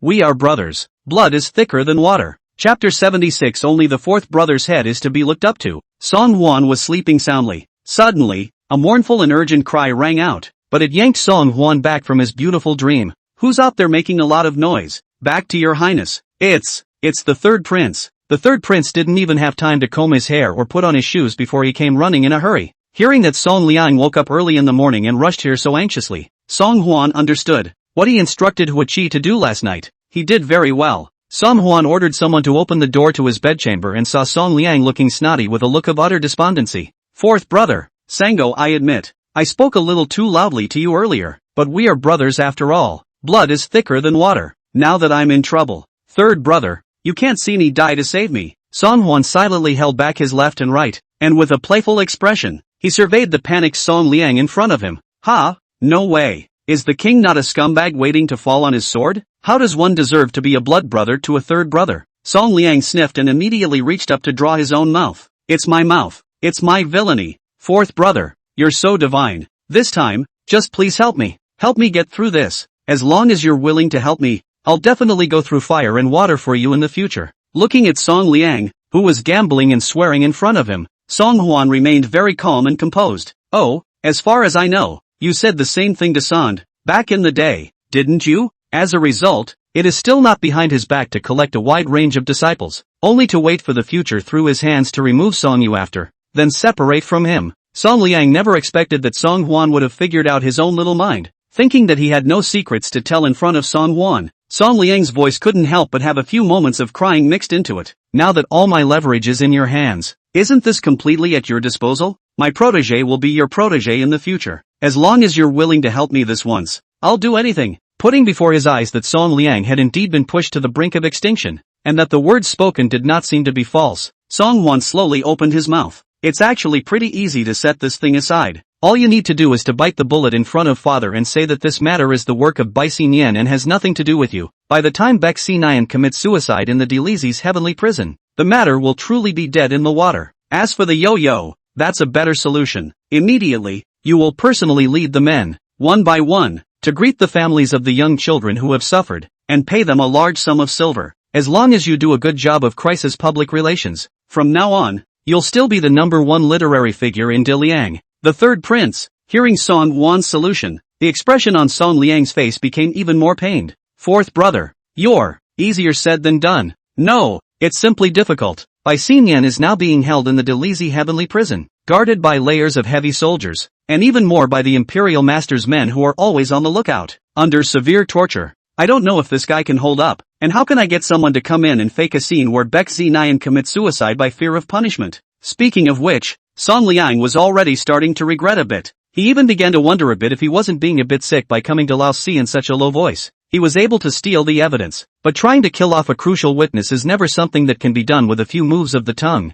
we are brothers. Blood is thicker than water. Chapter 76. Only the fourth brother's head is to be looked up to. Song Huan was sleeping soundly. Suddenly, a mournful and urgent cry rang out, but it yanked Song Huan back from his beautiful dream. Who's out there making a lot of noise? Back to your highness. It's the third prince. The third prince didn't even have time to comb his hair or put on his shoes before he came running in a hurry. Hearing that Song Liang woke up early in the morning and rushed here so anxiously, Song Huan understood what he instructed Hua Qi to do last night. He did very well. Song Huan ordered someone to open the door to his bedchamber and saw Song Liang looking snotty with a look of utter despondency. Fourth brother, Sango, I admit, I spoke a little too loudly to you earlier, but we are brothers after all. Blood is thicker than water. Now that I'm in trouble. Third brother, you can't see me die to save me. Song Huan silently held back his left and right, and with a playful expression, he surveyed the panicked Song Liang in front of him. Ha! No way. Is the king not a scumbag waiting to fall on his sword? How does one deserve to be a blood brother to a third brother? Song Liang sniffed and immediately reached up to draw his own mouth. It's my mouth. It's my villainy. Fourth brother, you're so divine. This time, just please help me. Help me get through this. As long as you're willing to help me, I'll definitely go through fire and water for you in the future. Looking at Song Liang, who was gambling and swearing in front of him, Song Huan remained very calm and composed. Oh, as far as I know, you said the same thing to Sand back in the day, didn't you? As a result, it is still not behind his back to collect a wide range of disciples, only to wait for the future through his hands to remove Song Yu after, then separate from him. Song Liang never expected that Song Huan would have figured out his own little mind, thinking that he had no secrets to tell in front of Song Huan. Song Liang's voice couldn't help but have a few moments of crying mixed into it. Now that all my leverage is in your hands, isn't this completely at your disposal? My protege will be your protege in the future. As long as you're willing to help me this once, I'll do anything. Putting before his eyes that Song Liang had indeed been pushed to the brink of extinction, and that the words spoken did not seem to be false, Song Huan slowly opened his mouth. It's actually pretty easy to set this thing aside. All you need to do is to bite the bullet in front of father and say that this matter is the work of Bai Xinyan and has nothing to do with you. By the time Bai Xinyan commits suicide in the Delizi's heavenly prison, the matter will truly be dead in the water. As for the yo-yo, that's a better solution. Immediately, you will personally lead the men, one by one, to greet the families of the young children who have suffered, and pay them a large sum of silver. As long as you do a good job of crisis public relations, from now on, you'll still be the #1 literary figure in Diliang. The third prince, hearing Song Huan's solution, the expression on Song Liang's face became even more pained. Fourth brother, you're easier said than done. No, it's simply difficult. Bai Xinyan is now being held in the Delizi heavenly prison, guarded by layers of heavy soldiers, and even more by the Imperial Master's men who are always on the lookout, under severe torture. I don't know if this guy can hold up, and how can I get someone to come in and fake a scene where Bai Xinyan commits suicide by fear of punishment? Speaking of which, Song Liang was already starting to regret a bit. He even began to wonder a bit if he wasn't being a bit sick by coming to Lao Si in such a low voice. He was able to steal the evidence, but trying to kill off a crucial witness is never something that can be done with a few moves of the tongue.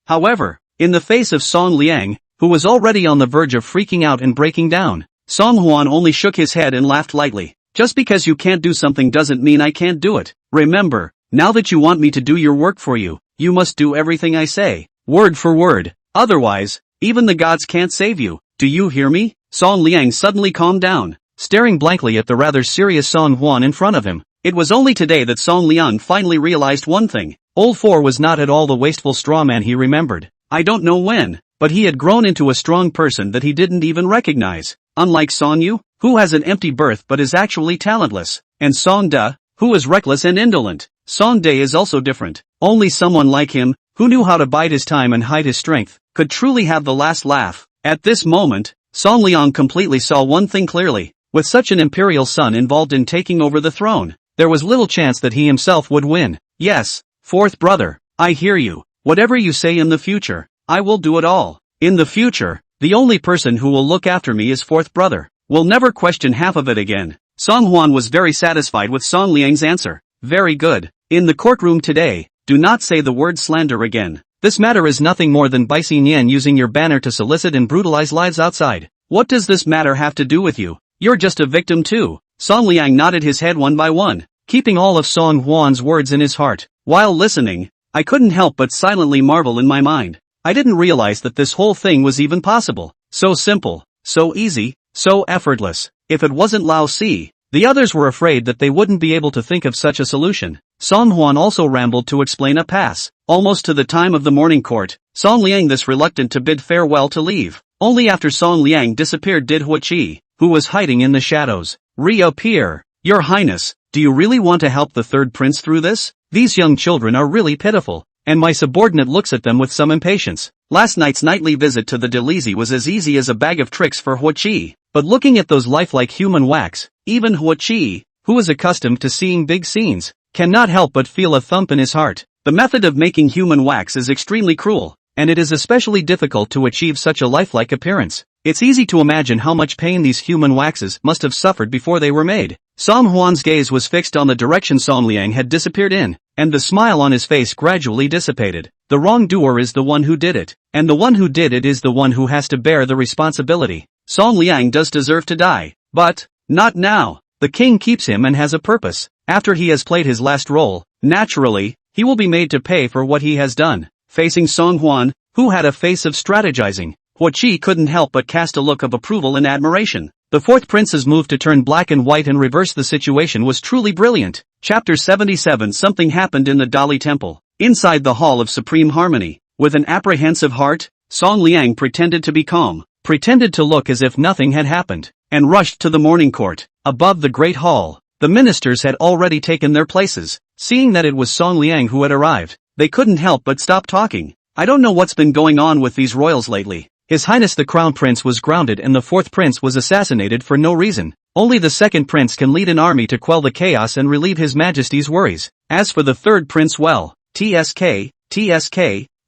However, in the face of Song Liang, who was already on the verge of freaking out and breaking down, Song Huan only shook his head and laughed lightly. Just because you can't do something doesn't mean I can't do it. Remember, now that you want me to do your work for you, you must do everything I say, word for word. Otherwise, even the gods can't save you. Do you hear me? Song Liang suddenly calmed down. staring blankly at the rather serious Song Hwan in front of him. It was only today that Song Liang finally realized one thing. Old Four was not at all the wasteful straw man he remembered. I don't know when, but he had grown into a strong person that he didn't even recognize. Unlike Song Yu, who has an empty birth but is actually talentless, and Song Da, who is reckless and indolent. Song Dae is also different. Only someone like him, who knew how to bide his time and hide his strength, could truly have the last laugh. At this moment, Song Liang completely saw one thing clearly. With such an imperial son involved in taking over the throne, there was little chance that he himself would win. Yes, fourth brother, I hear you. Whatever you say in the future, I will do it all. In the future, the only person who will look after me is fourth brother. We'll never question half of it again. Song Hwan was very satisfied with Song Liang's answer. Very good. In the courtroom today, do not say the word slander again. This matter is nothing more than Bai Xinyan using your banner to solicit and brutalize lives outside. What does this matter have to do with you? You're just a victim too. Song Liang nodded his head one by one, keeping all of Song Hwan's words in his heart. While listening, I couldn't help but silently marvel in my mind. I didn't realize that this whole thing was even possible. So simple, so easy, so effortless. If it wasn't Lao Si, the others were afraid that they wouldn't be able to think of such a solution. Song Hwan also rambled to explain a pass. Almost to the time of the morning court, Song Liang this reluctant to bid farewell to leave. Only after Song Liang disappeared did Hua Qi, who was hiding in the shadows, reappear. Your Highness, do you really want to help the third prince through this? These young children are really pitiful, and my subordinate looks at them with some impatience. Last night's nightly visit to the Delisi was as easy as a bag of tricks for Hua Qi, but looking at those lifelike human wax, even Hua Qi, who is accustomed to seeing big scenes, cannot help but feel a thump in his heart. The method of making human wax is extremely cruel, and it is especially difficult to achieve such a lifelike appearance. It's easy to imagine how much pain these human waxes must have suffered before they were made. Song Hwan's gaze was fixed on the direction Song Liang had disappeared in, and the smile on his face gradually dissipated. The wrongdoer is the one who did it, and the one who did it is the one who has to bear the responsibility. Song Liang does deserve to die, but not now. The king keeps him and has a purpose. After he has played his last role, naturally, he will be made to pay for what he has done. Facing Song Hwan, who had a face of strategizing, Hua Qi couldn't help but cast a look of approval and admiration. The fourth prince's move to turn black and white and reverse the situation was truly brilliant. Chapter 77. Something happened in the Dali Temple. Inside the Hall of Supreme Harmony, with an apprehensive heart, Song Liang pretended to be calm, pretended to look as if nothing had happened, and rushed to the morning court. Above the great hall, the ministers had already taken their places. Seeing that it was Song Liang who had arrived, they couldn't help but stop talking. I don't know what's been going on with these royals lately. His Highness the Crown Prince was grounded and the fourth prince was assassinated for no reason. Only the second prince can lead an army to quell the chaos and relieve His Majesty's worries. As for the third prince, well, TSK,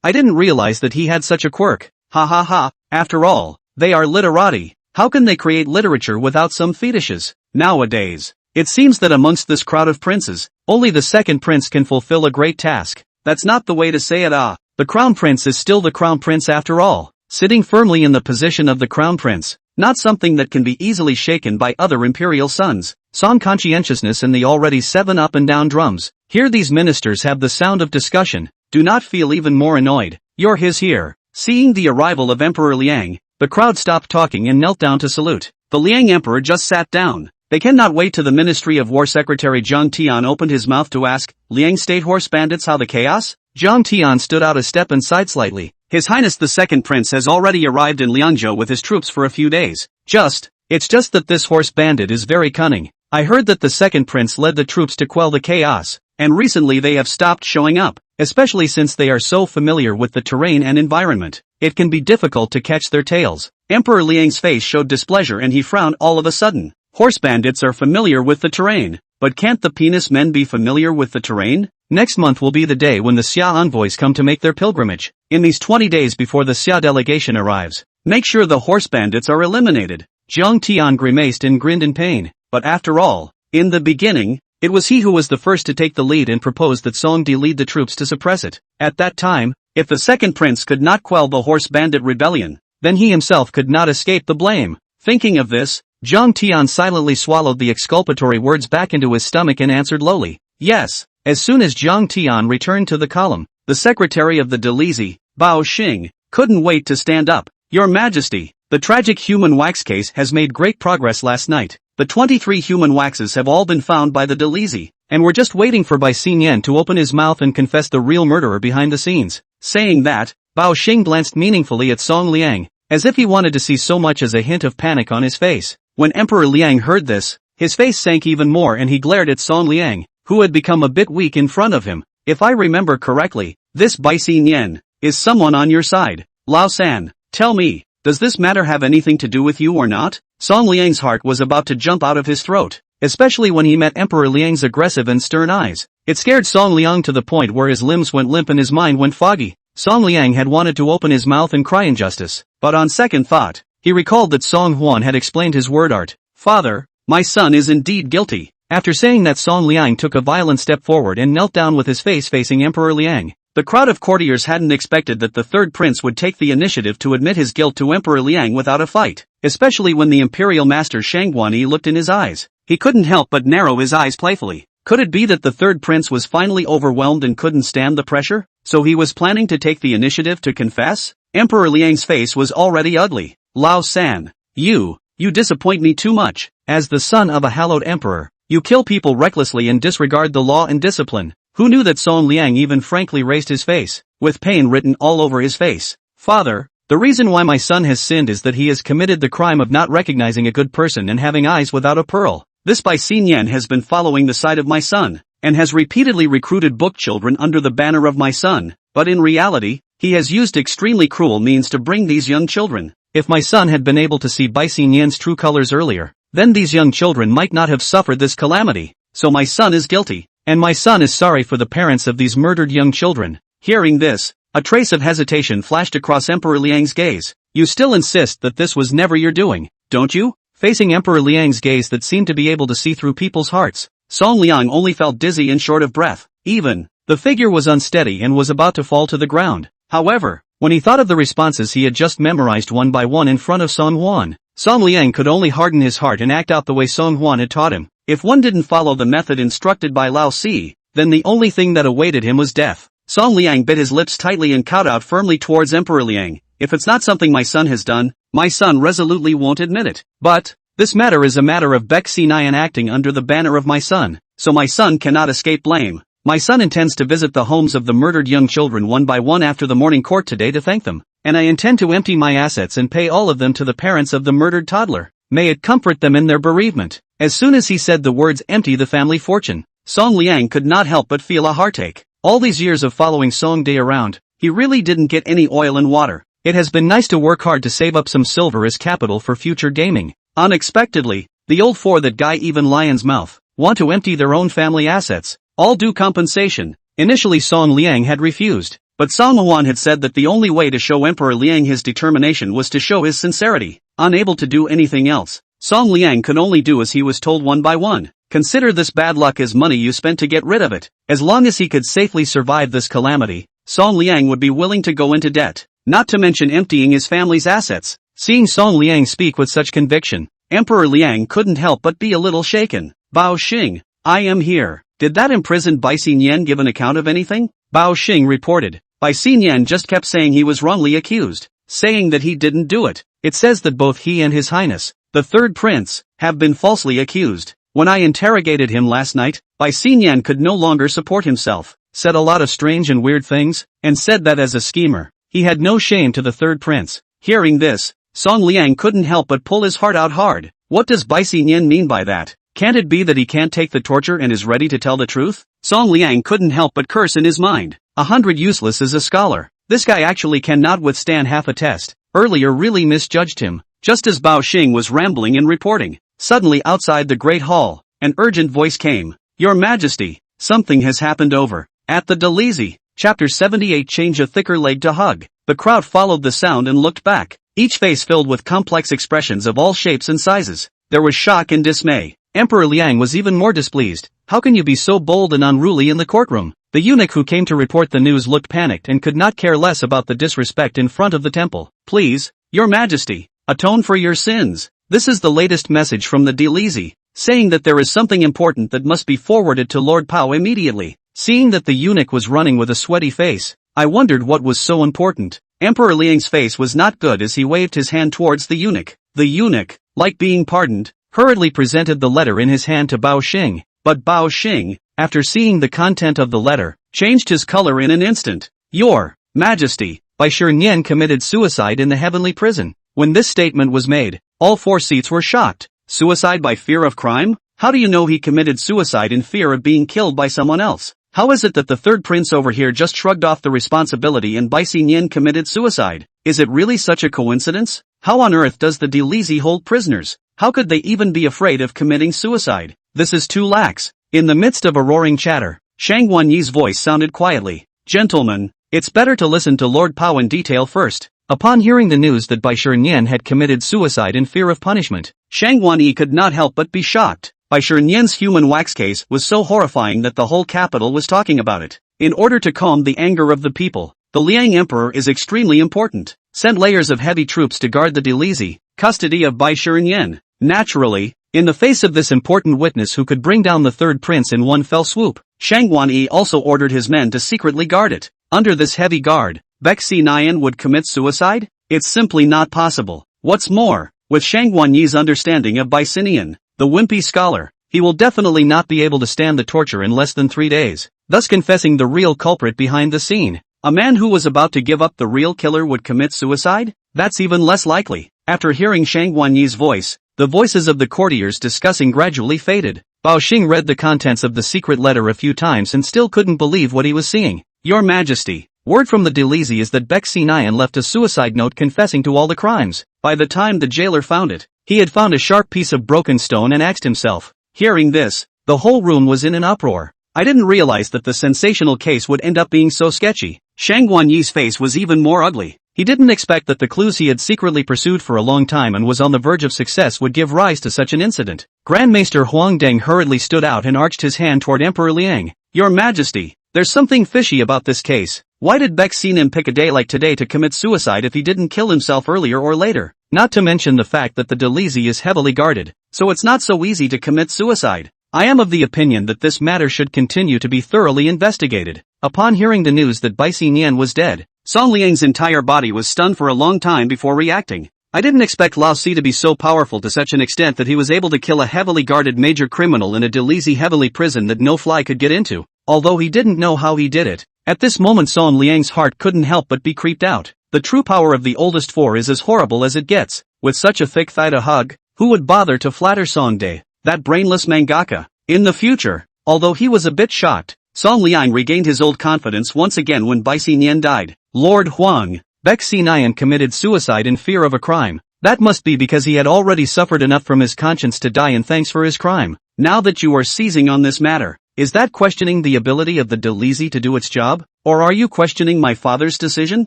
I didn't realize that he had such a quirk. Ha ha ha, after all, they are literati. How can they create literature without some fetishes? Nowadays, it seems that amongst this crowd of princes, only the second prince can fulfill a great task. That's not the way to say it. The crown prince is still the crown prince after all, sitting firmly in the position of the crown prince, not something that can be easily shaken by other imperial sons. Song conscientiousness in the already 7 up and down drums. Here these ministers have the sound of discussion. Do not feel even more annoyed. You're his here. Seeing the arrival of Emperor Liang, the crowd stopped talking and knelt down to salute. The Liang Emperor just sat down. They cannot wait till the Ministry of War Secretary Zhang Tian opened his mouth to ask, Liang State Horse Bandits, how the chaos? Zhang Tian stood out a step and sighed slightly. His Highness the Second Prince has already arrived in Liangzhou with his troops for a few days. It's just that this horse bandit is very cunning. I heard that the Second Prince led the troops to quell the chaos, and recently they have stopped showing up, especially since they are so familiar with the terrain and environment. It can be difficult to catch their tails. Emperor Liang's face showed displeasure and he frowned all of a sudden. Horse bandits are familiar with the terrain, but can't the penis men be familiar with the terrain? Next month will be the day when the Xia envoys come to make their pilgrimage. In these 20 days before the Xia delegation arrives, make sure the horse bandits are eliminated. Zhang Tian grimaced and grinned in pain, but after all, in the beginning, it was he who was the first to take the lead and proposed that Song Di lead the troops to suppress it. At that time, if the second prince could not quell the horse bandit rebellion, then he himself could not escape the blame. Thinking of this, Zhang Tian silently swallowed the exculpatory words back into his stomach and answered lowly, yes. As soon as Zhang Tian returned to the column, the secretary of the Delisi, Bao Xing, couldn't wait to stand up. Your Majesty, the tragic human wax case has made great progress last night. the 23 human waxes have all been found by the Delizi, and we're just waiting for Bai Xinyan to open his mouth and confess the real murderer behind the scenes. Saying that, Bao Xing glanced meaningfully at Song Liang, as if he wanted to see so much as a hint of panic on his face. When Emperor Liang heard this, his face sank even more and he glared at Song Liang, who had become a bit weak in front of him. If I remember correctly, this Bai Xinyan is someone on your side. Lao San, tell me, does this matter have anything to do with you or not? Song Liang's heart was about to jump out of his throat, especially when he met Emperor Liang's aggressive and stern eyes. It scared Song Liang to the point where his limbs went limp and his mind went foggy. Song Liang had wanted to open his mouth and cry injustice, but on second thought, he recalled that Song Huan had explained his word art. Father, my son is indeed guilty. After saying that, Song Liang took a violent step forward and knelt down with his face facing Emperor Liang. The crowd of courtiers hadn't expected that the third prince would take the initiative to admit his guilt to Emperor Liang without a fight, especially when the imperial master Shangguani looked in his eyes. He couldn't help but narrow his eyes playfully. Could it be that the third prince was finally overwhelmed and couldn't stand the pressure, so he was planning to take the initiative to confess? Emperor Liang's face was already ugly. Lao San, you disappoint me too much. As the son of a hallowed emperor, you kill people recklessly and disregard the law and discipline. Who knew that? Song Liang even frankly raised his face, with pain written all over his face. Father, the reason why my son has sinned is that he has committed the crime of not recognizing a good person and having eyes without a pearl. This Bai Xinyan has been following the side of my son, and has repeatedly recruited book children under the banner of my son, but in reality, he has used extremely cruel means to bring these young children. If my son had been able to see Bai Xinyan's true colors earlier, then these young children might not have suffered this calamity. So my son is guilty, and my son is sorry for the parents of these murdered young children. Hearing this, a trace of hesitation flashed across Emperor Liang's gaze. You still insist that this was never your doing, don't you? Facing Emperor Liang's gaze that seemed to be able to see through people's hearts, Song Liang only felt dizzy and short of breath. Even, the figure was unsteady and was about to fall to the ground. However, when he thought of the responses he had just memorized one by one in front of Song Huan, Song Liang could only harden his heart and act out the way Song Huan had taught him. If one didn't follow the method instructed by Lao Si, then the only thing that awaited him was death. Song Liang bit his lips tightly and kowtowed firmly towards Emperor Liang. If it's not something my son has done, my son resolutely won't admit it. But, this matter is a matter of Baek Xi-Nian acting under the banner of my son, so my son cannot escape blame. My son intends to visit the homes of the murdered young children one by one after the morning court today to thank them, and I intend to empty my assets and pay all of them to the parents of the murdered toddler. May it comfort them in their bereavement. As soon as he said the words empty the family fortune, Song Liang could not help but feel a heartache. All these years of following Song Day around, he really didn't get any oil and water. It has been nice to work hard to save up some silver as capital for future gaming. Unexpectedly, the old four that guy even Lion's Mouth want to empty their own family assets, all due compensation. Initially Song Liang had refused, but Song Huan had said that the only way to show Emperor Liang his determination was to show his sincerity. Unable to do anything else, Song Liang could only do as he was told one by one. Consider this bad luck as money you spent to get rid of it. As long as he could safely survive this calamity, Song Liang would be willing to go into debt, not to mention emptying his family's assets. Seeing Song Liang speak with such conviction, Emperor Liang couldn't help but be a little shaken. Bao Xing, I am here. Did that imprisoned Bai Xinyan give an account of anything? Bao Xing reported. Bai Xinyan just kept saying he was wrongly accused, saying that he didn't do it. It says that both he and His Highness, the third prince, have been falsely accused. When I interrogated him last night, Bai Xinyan could no longer support himself, said a lot of strange and weird things, and said that as a schemer, he had no shame to the third prince. Hearing this, Song Liang couldn't help but pull his heart out hard. What does Bai Xinyan mean by that? Can't it be that he can't take the torture and is ready to tell the truth? Song Liang couldn't help but curse in his mind. 100 useless as a scholar. This guy actually cannot withstand half a test. Earlier really misjudged him. Just as Bao Xing was rambling and reporting, suddenly outside the Great Hall, an urgent voice came. Your Majesty, something has happened over at the Delizi. Chapter 78. Change a thicker leg to hug. The crowd followed the sound and looked back, each face filled with complex expressions of all shapes and sizes. There was shock and dismay. Emperor Liang was even more displeased. How can you be so bold and unruly in the courtroom? The eunuch who came to report the news looked panicked and could not care less about the disrespect in front of the temple. Please, Your Majesty, atone for your sins. This is the latest message from the Delizi, saying that there is something important that must be forwarded to Lord Pao immediately. Seeing that the eunuch was running with a sweaty face, I wondered what was so important. Emperor Liang's face was not good as he waved his hand towards the eunuch. The eunuch, like being pardoned, hurriedly presented the letter in his hand to Bao Xing. But Bao Xing, after seeing the content of the letter, changed his color in an instant. Your Majesty, Bai Shiren committed suicide in the heavenly prison. When this statement was made, all 4 seats were shocked. Suicide by fear of crime? How do you know he committed suicide in fear of being killed by someone else? How is it that the third prince over here just shrugged off the responsibility and Bai Xinyan committed suicide? Is it really such a coincidence? How on earth does the Delizi hold prisoners? How could they even be afraid of committing suicide? This is too lax. In the midst of a roaring chatter, Shang Wanyi's voice sounded quietly. Gentlemen, it's better to listen to Lord Pao in detail first. Upon hearing the news that Bai Shiren had committed suicide in fear of punishment, Shang Wanyi could not help but be shocked. Bai Shiren's human wax case was so horrifying that the whole capital was talking about it. In order to calm the anger of the people, the Liang Emperor is extremely important. Sent layers of heavy troops to guard the Delizi, custody of Bai Shiren. Naturally, in the face of this important witness who could bring down the third prince in one fell swoop, Shang Wanyi also ordered his men to secretly guard it. Under this heavy guard, Bexi Nian would commit suicide? It's simply not possible. What's more, with Shang Wanyi's understanding of Bai Xinian, the wimpy scholar, he will definitely not be able to stand the torture in less than 3 days, thus confessing the real culprit behind the scene. A man who was about to give up the real killer would commit suicide? That's even less likely. After hearing Shang Wanyi's voice, the voices of the courtiers discussing gradually faded. Bao Xing read the contents of the secret letter a few times and still couldn't believe what he was seeing. Your Majesty, word from the Delizi is that Bexi Nian left a suicide note confessing to all the crimes. By the time the jailer found it, he had found a sharp piece of broken stone and axed himself. Hearing this, the whole room was in an uproar. I didn't realize that the sensational case would end up being so sketchy. Shang Wanyi's face was even more ugly. He didn't expect that the clues he had secretly pursued for a long time and was on the verge of success would give rise to such an incident. Grand Maester Huang Deng hurriedly stood out and arched his hand toward Emperor Liang. Your Majesty, there's something fishy about this case. Why did Bexinem pick a day like today to commit suicide if he didn't kill himself earlier or later? Not to mention the fact that the Delizi is heavily guarded, so it's not so easy to commit suicide. I am of the opinion that this matter should continue to be thoroughly investigated. Upon hearing the news that Bai Xinian was dead, Song Liang's entire body was stunned for a long time before reacting. I didn't expect Lao Si to be so powerful to such an extent that he was able to kill a heavily guarded major criminal in a Delizi heavily prison that no fly could get into. Although he didn't know how he did it, at this moment Song Liang's heart couldn't help but be creeped out. The true power of the oldest four is as horrible as it gets. With such a thick thigh to hug, who would bother to flatter Song Dae, that brainless mangaka? In the future, although he was a bit shocked, Song Liang regained his old confidence once again when Bai Xinian died. Lord Huang, Bexi Nian committed suicide in fear of a crime. That must be because he had already suffered enough from his conscience to die in thanks for his crime. Now that you are seizing on this matter, is that questioning the ability of the Delizi to do its job? Or are you questioning my father's decision?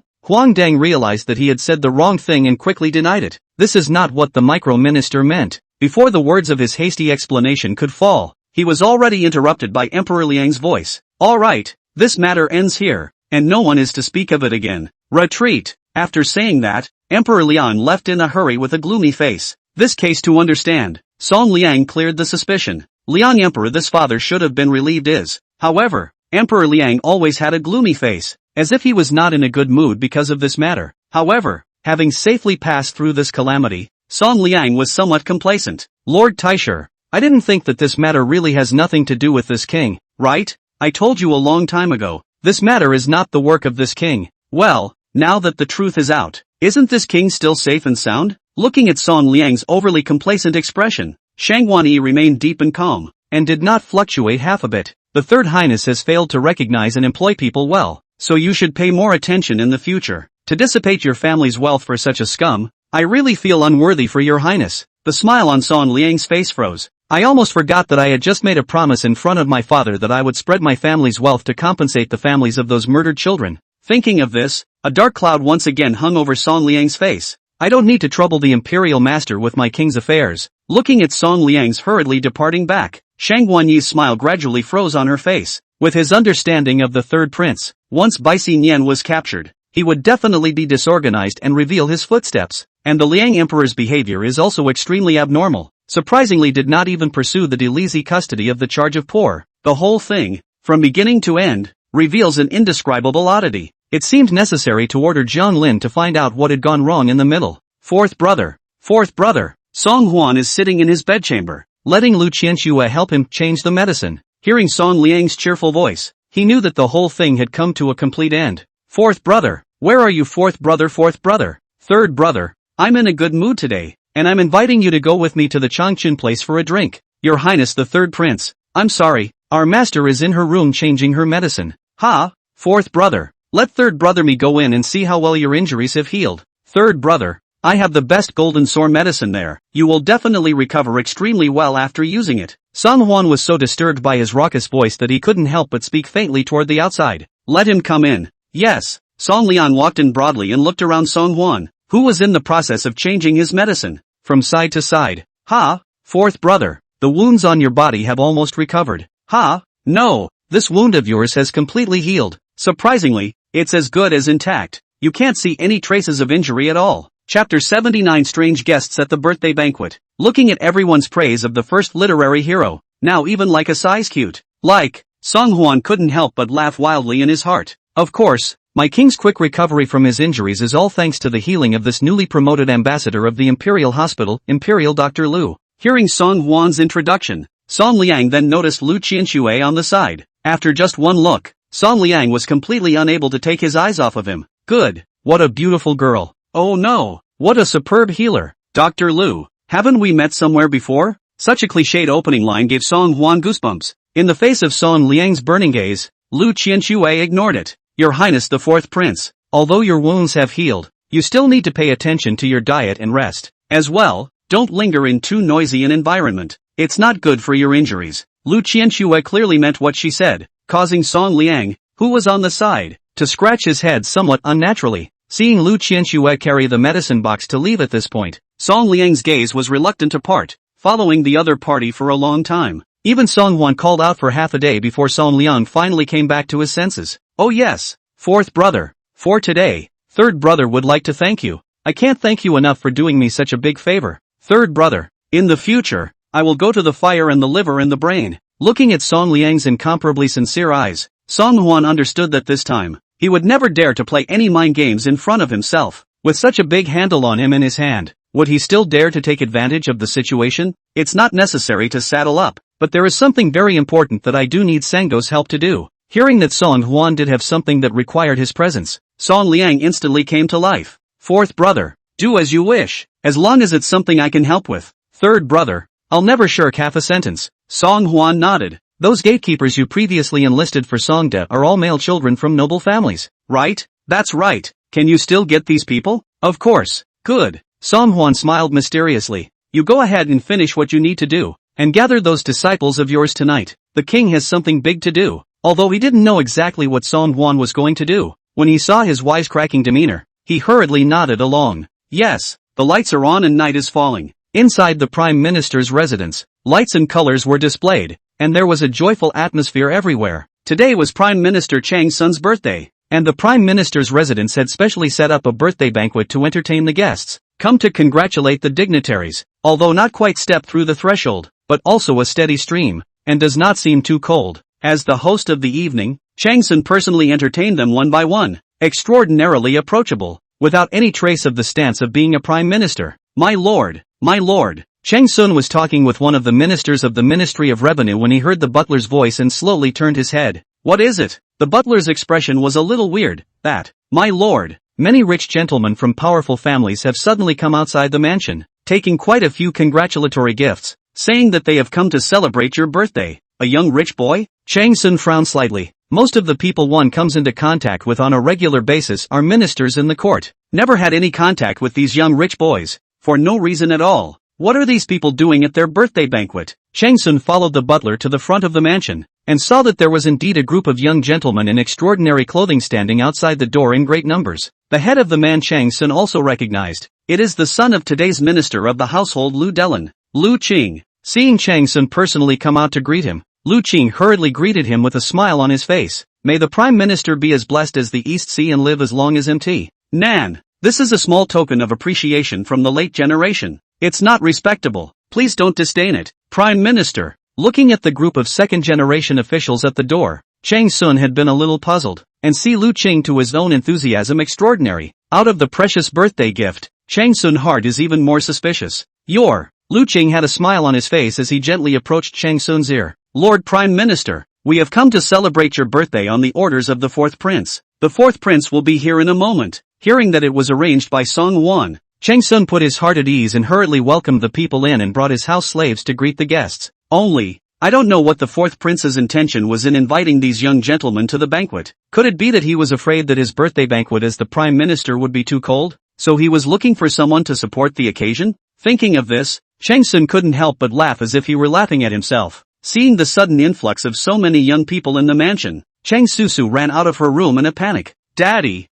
Huang Deng realized that he had said the wrong thing and quickly denied it. This is not what the micro-minister meant. Before the words of his hasty explanation could fall, he was already interrupted by Emperor Liang's voice. All right, this matter ends here, and no one is to speak of it again. Retreat. After saying that, Emperor Liang left in a hurry with a gloomy face. This case to understand, Song Liang cleared the suspicion. Liang Emperor this father should have been relieved is. However, Emperor Liang always had a gloomy face, as if he was not in a good mood because of this matter. However, having safely passed through this calamity, Song Liang was somewhat complacent. Lord Taisher, I didn't think that this matter really has nothing to do with this king, right? I told you a long time ago, this matter is not the work of this king. Well, now that the truth is out, isn't this king still safe and sound? Looking at Song Liang's overly complacent expression, Shang Wanyi remained deep and calm, and did not fluctuate half a bit. The Third Highness has failed to recognize and employ people well, so you should pay more attention in the future. To dissipate your family's wealth for such a scum, I really feel unworthy for your highness. The smile on Song Liang's face froze. I almost forgot that I had just made a promise in front of my father that I would spread my family's wealth to compensate the families of those murdered children. Thinking of this, a dark cloud once again hung over Song Liang's face. I don't need to trouble the imperial master with my king's affairs. Looking at Song Liang's hurriedly departing back, Shang Wanyi's smile gradually froze on her face. With his understanding of the third prince, once Bai Xinian was captured, he would definitely be disorganized and reveal his footsteps. And the Liang Emperor's behavior is also extremely abnormal. Surprisingly did not even pursue the Delizi custody of the charge of poor. The whole thing, from beginning to end, reveals an indescribable oddity. It seemed necessary to order Jiang Lin to find out what had gone wrong in the middle. Fourth brother, Song Huan is sitting in his bedchamber, letting Lu Qianxue help him change the medicine. Hearing Song Liang's cheerful voice, he knew that the whole thing had come to a complete end. Fourth brother, where are you? Fourth brother, fourth brother. Third brother, I'm in a good mood today, and I'm inviting you to go with me to the Changchun place for a drink. Your Highness the third prince, I'm sorry, our master is in her room changing her medicine. Ha, fourth brother, let third brother me go in and see how well your injuries have healed. Third brother, I have the best golden sore medicine there. You will definitely recover extremely well after using it. Song Huan was so disturbed by his raucous voice that he couldn't help but speak faintly toward the outside. Let him come in. Yes. Song Liang walked in broadly and looked around Song Huan, who was in the process of changing his medicine, from side to side. Ha, fourth brother, the wounds on your body have almost recovered. Ha, no, this wound of yours has completely healed. Surprisingly, it's as good as intact. You can't see any traces of injury at all. Chapter 79 Strange Guests at the Birthday Banquet. Looking at everyone's praise of the first literary hero, now even like a size cute. Song Huan couldn't help but laugh wildly in his heart. Of course, my king's quick recovery from his injuries is all thanks to the healing of this newly promoted ambassador of the Imperial Hospital, Imperial Dr. Lu. Hearing Song Huan's introduction, Song Liang then noticed Lu Qianxue on the side. After just one look, Song Liang was completely unable to take his eyes off of him. Good, what a beautiful girl. Oh no, what a superb healer. Dr. Lu, haven't we met somewhere before? Such a cliched opening line gave Song Huan goosebumps. In the face of Song Liang's burning gaze, Lu Qianxue ignored it. Your Highness the fourth prince, although your wounds have healed, you still need to pay attention to your diet and rest. As well, don't linger in too noisy an environment. It's not good for your injuries. Lu Qianxue clearly meant what she said, causing Song Liang, who was on the side, to scratch his head somewhat unnaturally. Seeing Lu Qianxue carry the medicine box to leave at this point, Song Liang's gaze was reluctant to part, following the other party for a long time. Even Song Huan called out for half a day before Song Liang finally came back to his senses. Oh yes, fourth brother, for today, third brother would like to thank you. I can't thank you enough for doing me such a big favor. Third brother, in the future, I will go to the fire and the liver and the brain. Looking at Song Liang's incomparably sincere eyes, Song Huan understood that this time, he would never dare to play any mind games in front of himself. With such a big handle on him in his hand, would he still dare to take advantage of the situation? It's not necessary to saddle up, but there is something very important that I do need Sango's help to do. Hearing that Song Huan did have something that required his presence, Song Liang instantly came to life. Fourth brother, do as you wish, as long as it's something I can help with. Third brother, I'll never shirk half a sentence. Song Huan nodded. Those gatekeepers you previously enlisted for Songda are all male children from noble families, right? That's right. Can you still get these people? Of course. Good. Song Huan smiled mysteriously. You go ahead and finish what you need to do, and gather those disciples of yours tonight. The king has something big to do. Although he didn't know exactly what Song Huan was going to do, when he saw his wisecracking demeanor, he hurriedly nodded along. Yes, the lights are on and night is falling. Inside the Prime Minister's residence, lights and colors were displayed, and there was a joyful atmosphere everywhere. Today was Prime Minister Chang Sun's birthday, and the Prime Minister's residence had specially set up a birthday banquet to entertain the guests, come to congratulate the dignitaries, although not quite step through the threshold, but also a steady stream, and does not seem too cold. As the host of the evening, Chang Sun personally entertained them one by one, extraordinarily approachable, without any trace of the stance of being a prime minister. My lord, Chang Sun was talking with one of the ministers of the Ministry of Revenue when he heard the butler's voice and slowly turned his head. What is it? The butler's expression was a little weird. That, my lord, many rich gentlemen from powerful families have suddenly come outside the mansion, taking quite a few congratulatory gifts, saying that they have come to celebrate your birthday. A young rich boy? Chang Sun frowned slightly. Most of the people one comes into contact with on a regular basis are ministers in the court. Never had any contact with these young rich boys, for no reason at all. What are these people doing at their birthday banquet? Chang Sun followed the butler to the front of the mansion, and saw that there was indeed a group of young gentlemen in extraordinary clothing standing outside the door in great numbers. The head of the man Chang Sun also recognized. It is the son of today's minister of the household Lu Delin, Lu Qing. Seeing Chang Sun personally come out to greet him, Lu Qing hurriedly greeted him with a smile on his face. May the Prime Minister be as blessed as the East Sea and live as long as Mt. Nan. This is a small token of appreciation from the late generation. It's not respectable. Please don't disdain it. Prime Minister. Looking at the group of second-generation officials at the door, Chang Sun had been a little puzzled, and see Lu Qing to his own enthusiasm extraordinary. Out of the precious birthday gift, Chang Sun's heart is even more suspicious. Lu Qing had a smile on his face as he gently approached Chang Sun's ear. Lord Prime Minister, we have come to celebrate your birthday on the orders of the fourth prince. The fourth prince will be here in a moment. Hearing that it was arranged by Song Huan, Chang Sun put his heart at ease and hurriedly welcomed the people in and brought his house slaves to greet the guests. Only, I don't know what the fourth prince's intention was in inviting these young gentlemen to the banquet. Could it be that he was afraid that his birthday banquet as the prime minister would be too cold? So he was looking for someone to support the occasion? Thinking of this, Chang Sun couldn't help but laugh as if he were laughing at himself. Seeing the sudden influx of so many young people in the mansion, Chang Susu ran out of her room in a panic. Daddy,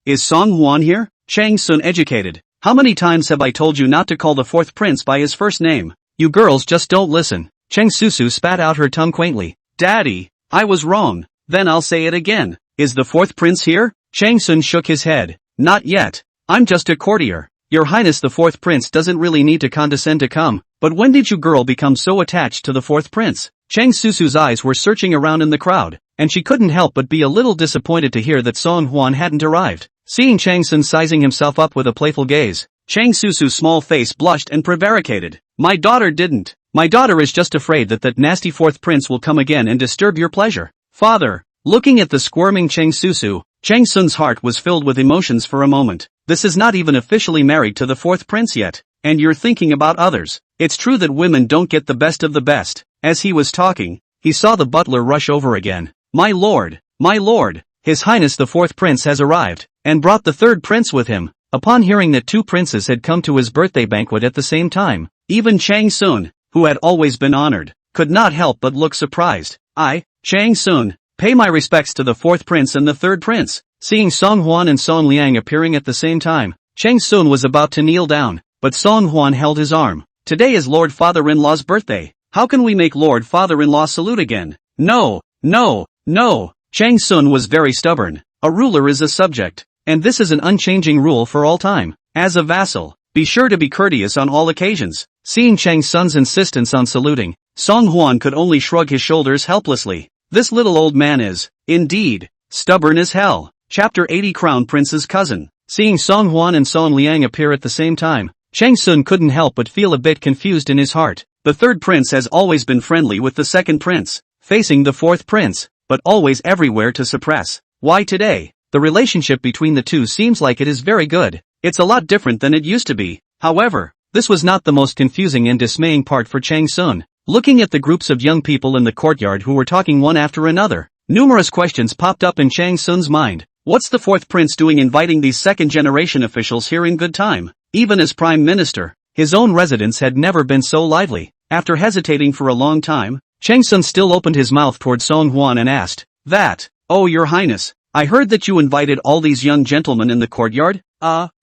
is Song Huan here? Chang Sun educated. How many times have I told you not to call the fourth prince by his first name? You girls just don't listen. Chang Susu spat out her tongue quaintly. Daddy, I was wrong. Then I'll say it again. Is the fourth prince here? Chang Sun shook his head. Not yet. I'm just a courtier. Your Highness, the fourth prince doesn't really need to condescend to come. But when did you girl become so attached to the fourth prince? Chang Susu's eyes were searching around in the crowd, and she couldn't help but be a little disappointed to hear that Song Huan hadn't arrived. Seeing Chang Sun sizing himself up with a playful gaze, Chang Susu's small face blushed and prevaricated. My daughter didn't. My daughter is just afraid that that nasty fourth prince will come again and disturb your pleasure. Father, looking at the squirming Chang Susu, Chang Sun's heart was filled with emotions for a moment. This is not even officially married to the fourth prince yet, and you're thinking about others. It's true that women don't get the best of the best. As he was talking, he saw the butler rush over again. My lord, His Highness the fourth prince has arrived, and brought the third prince with him. Upon hearing that two princes had come to his birthday banquet at the same time, even Chang Sun, who had always been honored, could not help but look surprised. I, Chang Sun, pay my respects to the fourth prince and the third prince. Seeing Song Huan and Song Liang appearing at the same time, Chang Sun was about to kneel down, but Song Huan held his arm. Today is Lord Father-in-law's birthday. How can we make Lord Father-in-law salute again? No. Chang Sun was very stubborn. A ruler is a subject, and this is an unchanging rule for all time. As a vassal, be sure to be courteous on all occasions. Seeing Chang Sun's insistence on saluting, Song Huan could only shrug his shoulders helplessly. This little old man is, indeed, stubborn as hell. Chapter 80 Crown Prince's Cousin. Seeing Song Huan and Song Liang appear at the same time, Chang Sun couldn't help but feel a bit confused in his heart. The third prince has always been friendly with the second prince, facing the fourth prince, but always everywhere to suppress. Why today? The relationship between the two seems like it is very good. It's a lot different than it used to be. However, this was not the most confusing and dismaying part for Chang Sun. Looking at the groups of young people in the courtyard who were talking one after another, numerous questions popped up in Chang Sun's mind. What's the fourth prince doing inviting these second-generation officials here in good time? Even as prime minister, his own residence had never been so lively. After hesitating for a long time, Chang Sun still opened his mouth toward Song Huan and asked, Oh, your highness, I heard that you invited all these young gentlemen in the courtyard?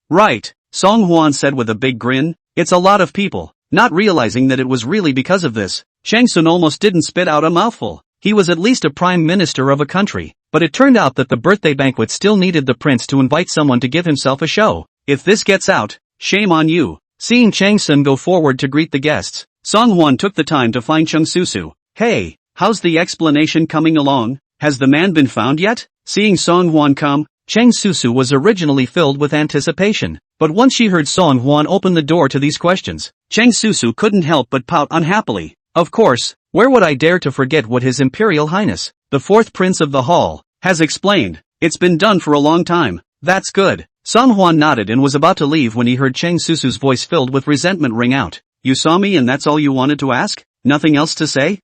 Right, Song Huan said with a big grin. It's a lot of people. Not realizing that it was really because of this, Chang Sun almost didn't spit out a mouthful. He was at least a prime minister of a country, but it turned out that the birthday banquet still needed the prince to invite someone to give himself a show. If this gets out, shame on you. Seeing Chang Sun go forward to greet the guests, Song Huan took the time to find Chang Susu. Hey, how's the explanation coming along? Has the man been found yet? Seeing Song Huan come, Chang Susu was originally filled with anticipation, but once she heard Song Huan open the door to these questions, Chang Susu couldn't help but pout unhappily. Of course, where would I dare to forget what His Imperial Highness, the fourth prince of the hall, has explained. It's been done for a long time. That's good. Song Huan nodded and was about to leave when he heard Chang Susu's voice filled with resentment ring out. You saw me and that's all you wanted to ask? Nothing else to say?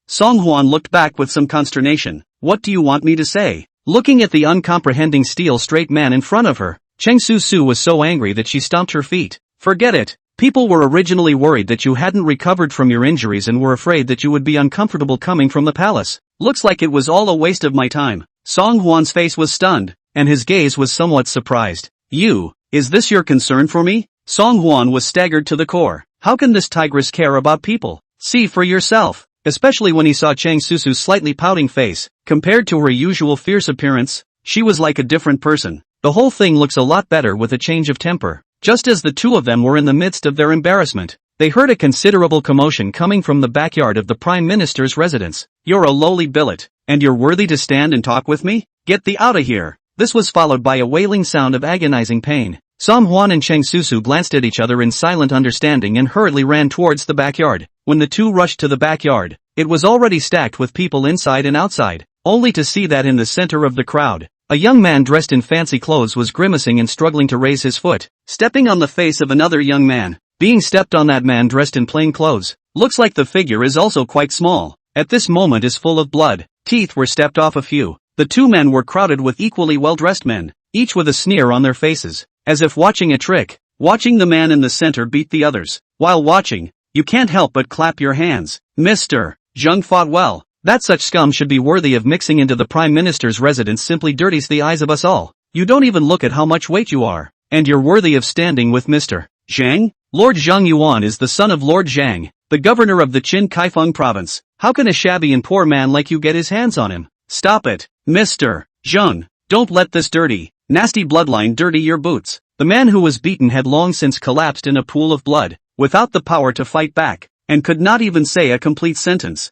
Song Huan looked back with some consternation. What do you want me to say? Looking at the uncomprehending steel-straight man in front of her, Chang Susu was so angry that she stomped her feet. Forget it. People were originally worried that you hadn't recovered from your injuries and were afraid that you would be uncomfortable coming from the palace. Looks like it was all a waste of my time. Song Huan's face was stunned, and his gaze was somewhat surprised. Is this your concern for me? Song Huan was staggered to the core. How can this tigress care about people? See for yourself. Especially when he saw Chang Susu's slightly pouting face. Compared to her usual fierce appearance, she was like a different person. The whole thing looks a lot better with a change of temper. Just as the two of them were in the midst of their embarrassment, they heard a considerable commotion coming from the backyard of the Prime Minister's residence. You're a lowly billet, and you're worthy to stand and talk with me? Get thee out of here. This was followed by a wailing sound of agonizing pain. Song Hwan and Cheng Susu glanced at each other in silent understanding and hurriedly ran towards the backyard. When the two rushed to the backyard, it was already stacked with people inside and outside, only to see that in the center of the crowd, a young man dressed in fancy clothes was grimacing and struggling to raise his foot, stepping on the face of another young man. Being stepped on, that man dressed in plain clothes. Looks like the figure is also quite small. At this moment is full of blood. Teeth were stepped off a few. The two men were crowded with equally well-dressed men, each with a sneer on their faces, as if watching a trick. Watching the man in the center beat the others. While watching, you can't help but clap your hands. Mr. Zheng fought well. That such scum should be worthy of mixing into the Prime Minister's residence simply dirties the eyes of us all. You don't even look at how much weight you are, and you're worthy of standing with Mr. Zhang? Lord Zhang Yuan is the son of Lord Zhang, the governor of the Qin Kaifeng province. How can a shabby and poor man like you get his hands on him? Stop it, Mr. Zhang. Don't let this dirty, nasty bloodline dirty your boots. The man who was beaten had long since collapsed in a pool of blood, without the power to fight back, and could not even say a complete sentence.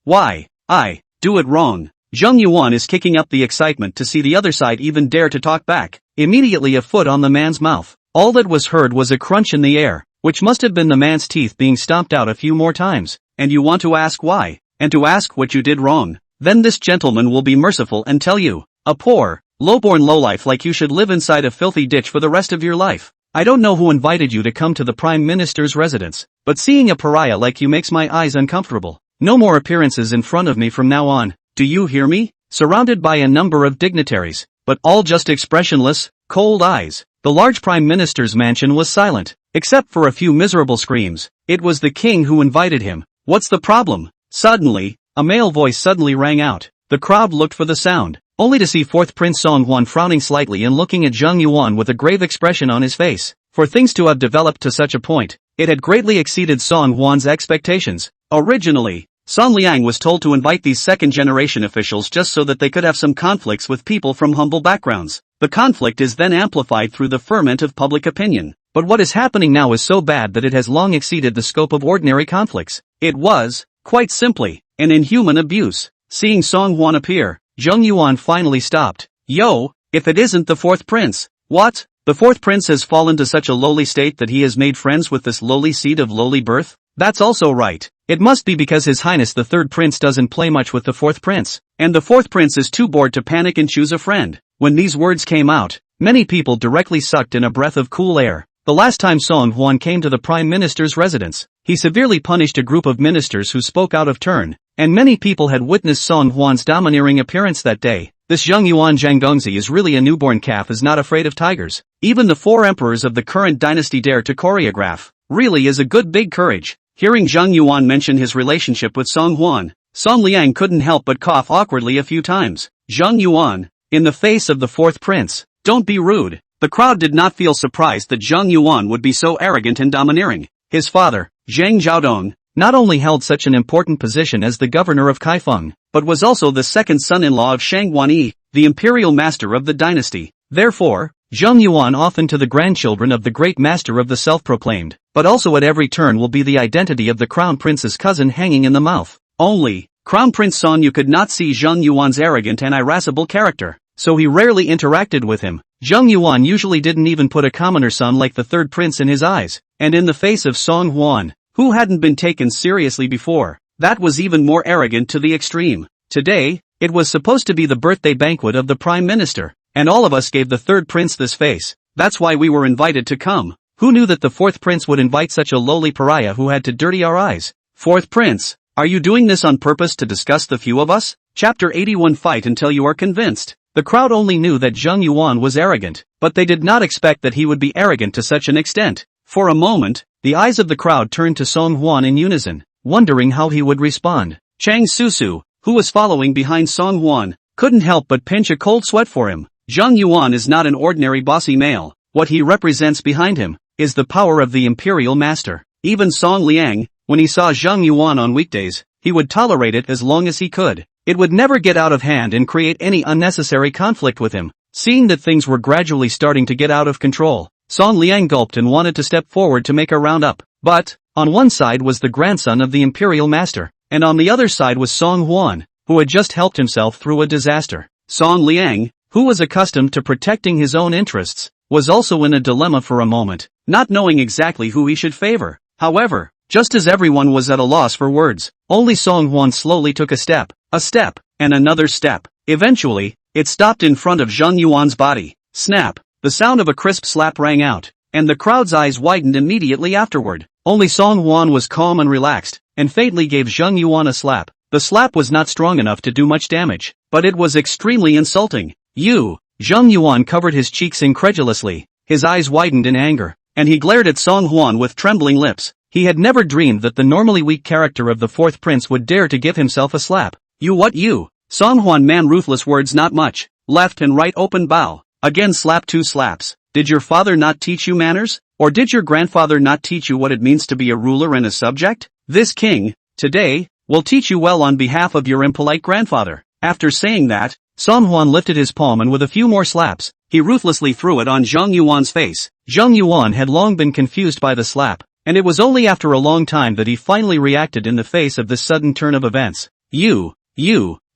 Why? I do it wrong. Zhang Yuan is kicking up the excitement to see the other side even dare to talk back. Immediately a foot on the man's mouth. All that was heard was a crunch in the air, which must have been the man's teeth being stomped out a few more times. And you want to ask why, and to ask what you did wrong. Then this gentleman will be merciful and tell you, a poor, low-born lowlife like you should live inside a filthy ditch for the rest of your life. I don't know who invited you to come to the Prime Minister's residence, but seeing a pariah like you makes my eyes uncomfortable. No more appearances in front of me from now on, do you hear me? Surrounded by a number of dignitaries, but all just expressionless, cold eyes, the large Prime Minister's mansion was silent, except for a few miserable screams. It was the king who invited him. What's the problem? Suddenly, a male voice suddenly rang out. The crowd looked for the sound, only to see fourth Prince Song Hwan frowning slightly and looking at Zhang Yuan with a grave expression on his face. For things to have developed to such a point, it had greatly exceeded Song Hwan's expectations. Originally, Song Liang was told to invite these second-generation officials just so that they could have some conflicts with people from humble backgrounds. The conflict is then amplified through the ferment of public opinion. But what is happening now is so bad that it has long exceeded the scope of ordinary conflicts. It was, quite simply, an inhuman abuse. Seeing Song Hwan appear, Zhang Yuan finally stopped. Yo, if it isn't the fourth prince. What? The fourth prince has fallen to such a lowly state that he has made friends with this lowly seed of lowly birth? That's also right. It must be because His Highness the third prince doesn't play much with the fourth prince, and the fourth prince is too bored to panic and choose a friend. When these words came out, many people directly sucked in a breath of cool air. The last time Song Hwan came to the Prime Minister's residence, he severely punished a group of ministers who spoke out of turn, and many people had witnessed Song Hwan's domineering appearance that day. This Zhang Yuan Zhangongzi is really a newborn calf, is not afraid of tigers. Even the four emperors of the current dynasty dare to choreograph. Really is a good big courage. Hearing Zhang Yuan mention his relationship with Song Hwan, Song Liang couldn't help but cough awkwardly a few times. Zhang Yuan, in the face of the fourth prince, don't be rude. The crowd did not feel surprised that Zhang Yuan would be so arrogant and domineering. His father, Zhang Zhaodong, not only held such an important position as the governor of Kaifeng, but was also the second son-in-law of Shang Guanyi, the imperial master of the dynasty. Therefore, Zhang Yuan often to the grandchildren of the great master of the self-proclaimed, but also at every turn will be the identity of the crown prince's cousin hanging in the mouth. Only, Crown Prince Son Yu could not see Zhang Yuan's arrogant and irascible character, so he rarely interacted with him. Zhang Yuan usually didn't even put a commoner son like the third prince in his eyes, and in the face of Song Hwan, who hadn't been taken seriously before, that was even more arrogant to the extreme. Today, it was supposed to be the birthday banquet of the Prime Minister, and all of us gave the third prince this face. That's why we were invited to come. Who knew that the fourth prince would invite such a lowly pariah who had to dirty our eyes? Fourth prince, are you doing this on purpose to disgust the few of us? Chapter 81 Fight until you are convinced. The crowd only knew that Zhang Yuan was arrogant, but they did not expect that he would be arrogant to such an extent. For a moment, the eyes of the crowd turned to Song Hwan in unison, wondering how he would respond. Cheng Susu, who was following behind Song Hwan, couldn't help but pinch a cold sweat for him. Zhang Yuan is not an ordinary bossy male. What he represents behind him is the power of the imperial master. Even Song Liang, when he saw Zhang Yuan on weekdays, he would tolerate it as long as he could. It would never get out of hand and create any unnecessary conflict with him. Seeing that things were gradually starting to get out of control, Song Liang gulped and wanted to step forward to make a round up. But, on one side was the grandson of the imperial master, and on the other side was Song Hwan, who had just helped himself through a disaster. Song Liang, who was accustomed to protecting his own interests, was also in a dilemma for a moment, not knowing exactly who he should favor. However, just as everyone was at a loss for words, only Song Hwan slowly took a step, and another step. Eventually, it stopped in front of Zhang Yuan's body. Snap! The sound of a crisp slap rang out, and the crowd's eyes widened immediately afterward. Only Song Hwan was calm and relaxed, and faintly gave Zhang Yuan a slap. The slap was not strong enough to do much damage, but it was extremely insulting. You! Zhang Yuan covered his cheeks incredulously, his eyes widened in anger, and he glared at Song Hwan with trembling lips. He had never dreamed that the normally weak character of the fourth prince would dare to give himself a slap. You what you? Song Hwan man ruthless words not much, left and right open bow, again slap 2 slaps. Did your father not teach you manners? Or did your grandfather not teach you what it means to be a ruler and a subject? This king, today, will teach you well on behalf of your impolite grandfather. After saying that, Song Hwan lifted his palm and with a few more slaps, he ruthlessly threw it on Zhang Yuan's face. Zhang Yuan had long been confused by the slap, and it was only after a long time that he finally reacted in the face of this sudden turn of events. You,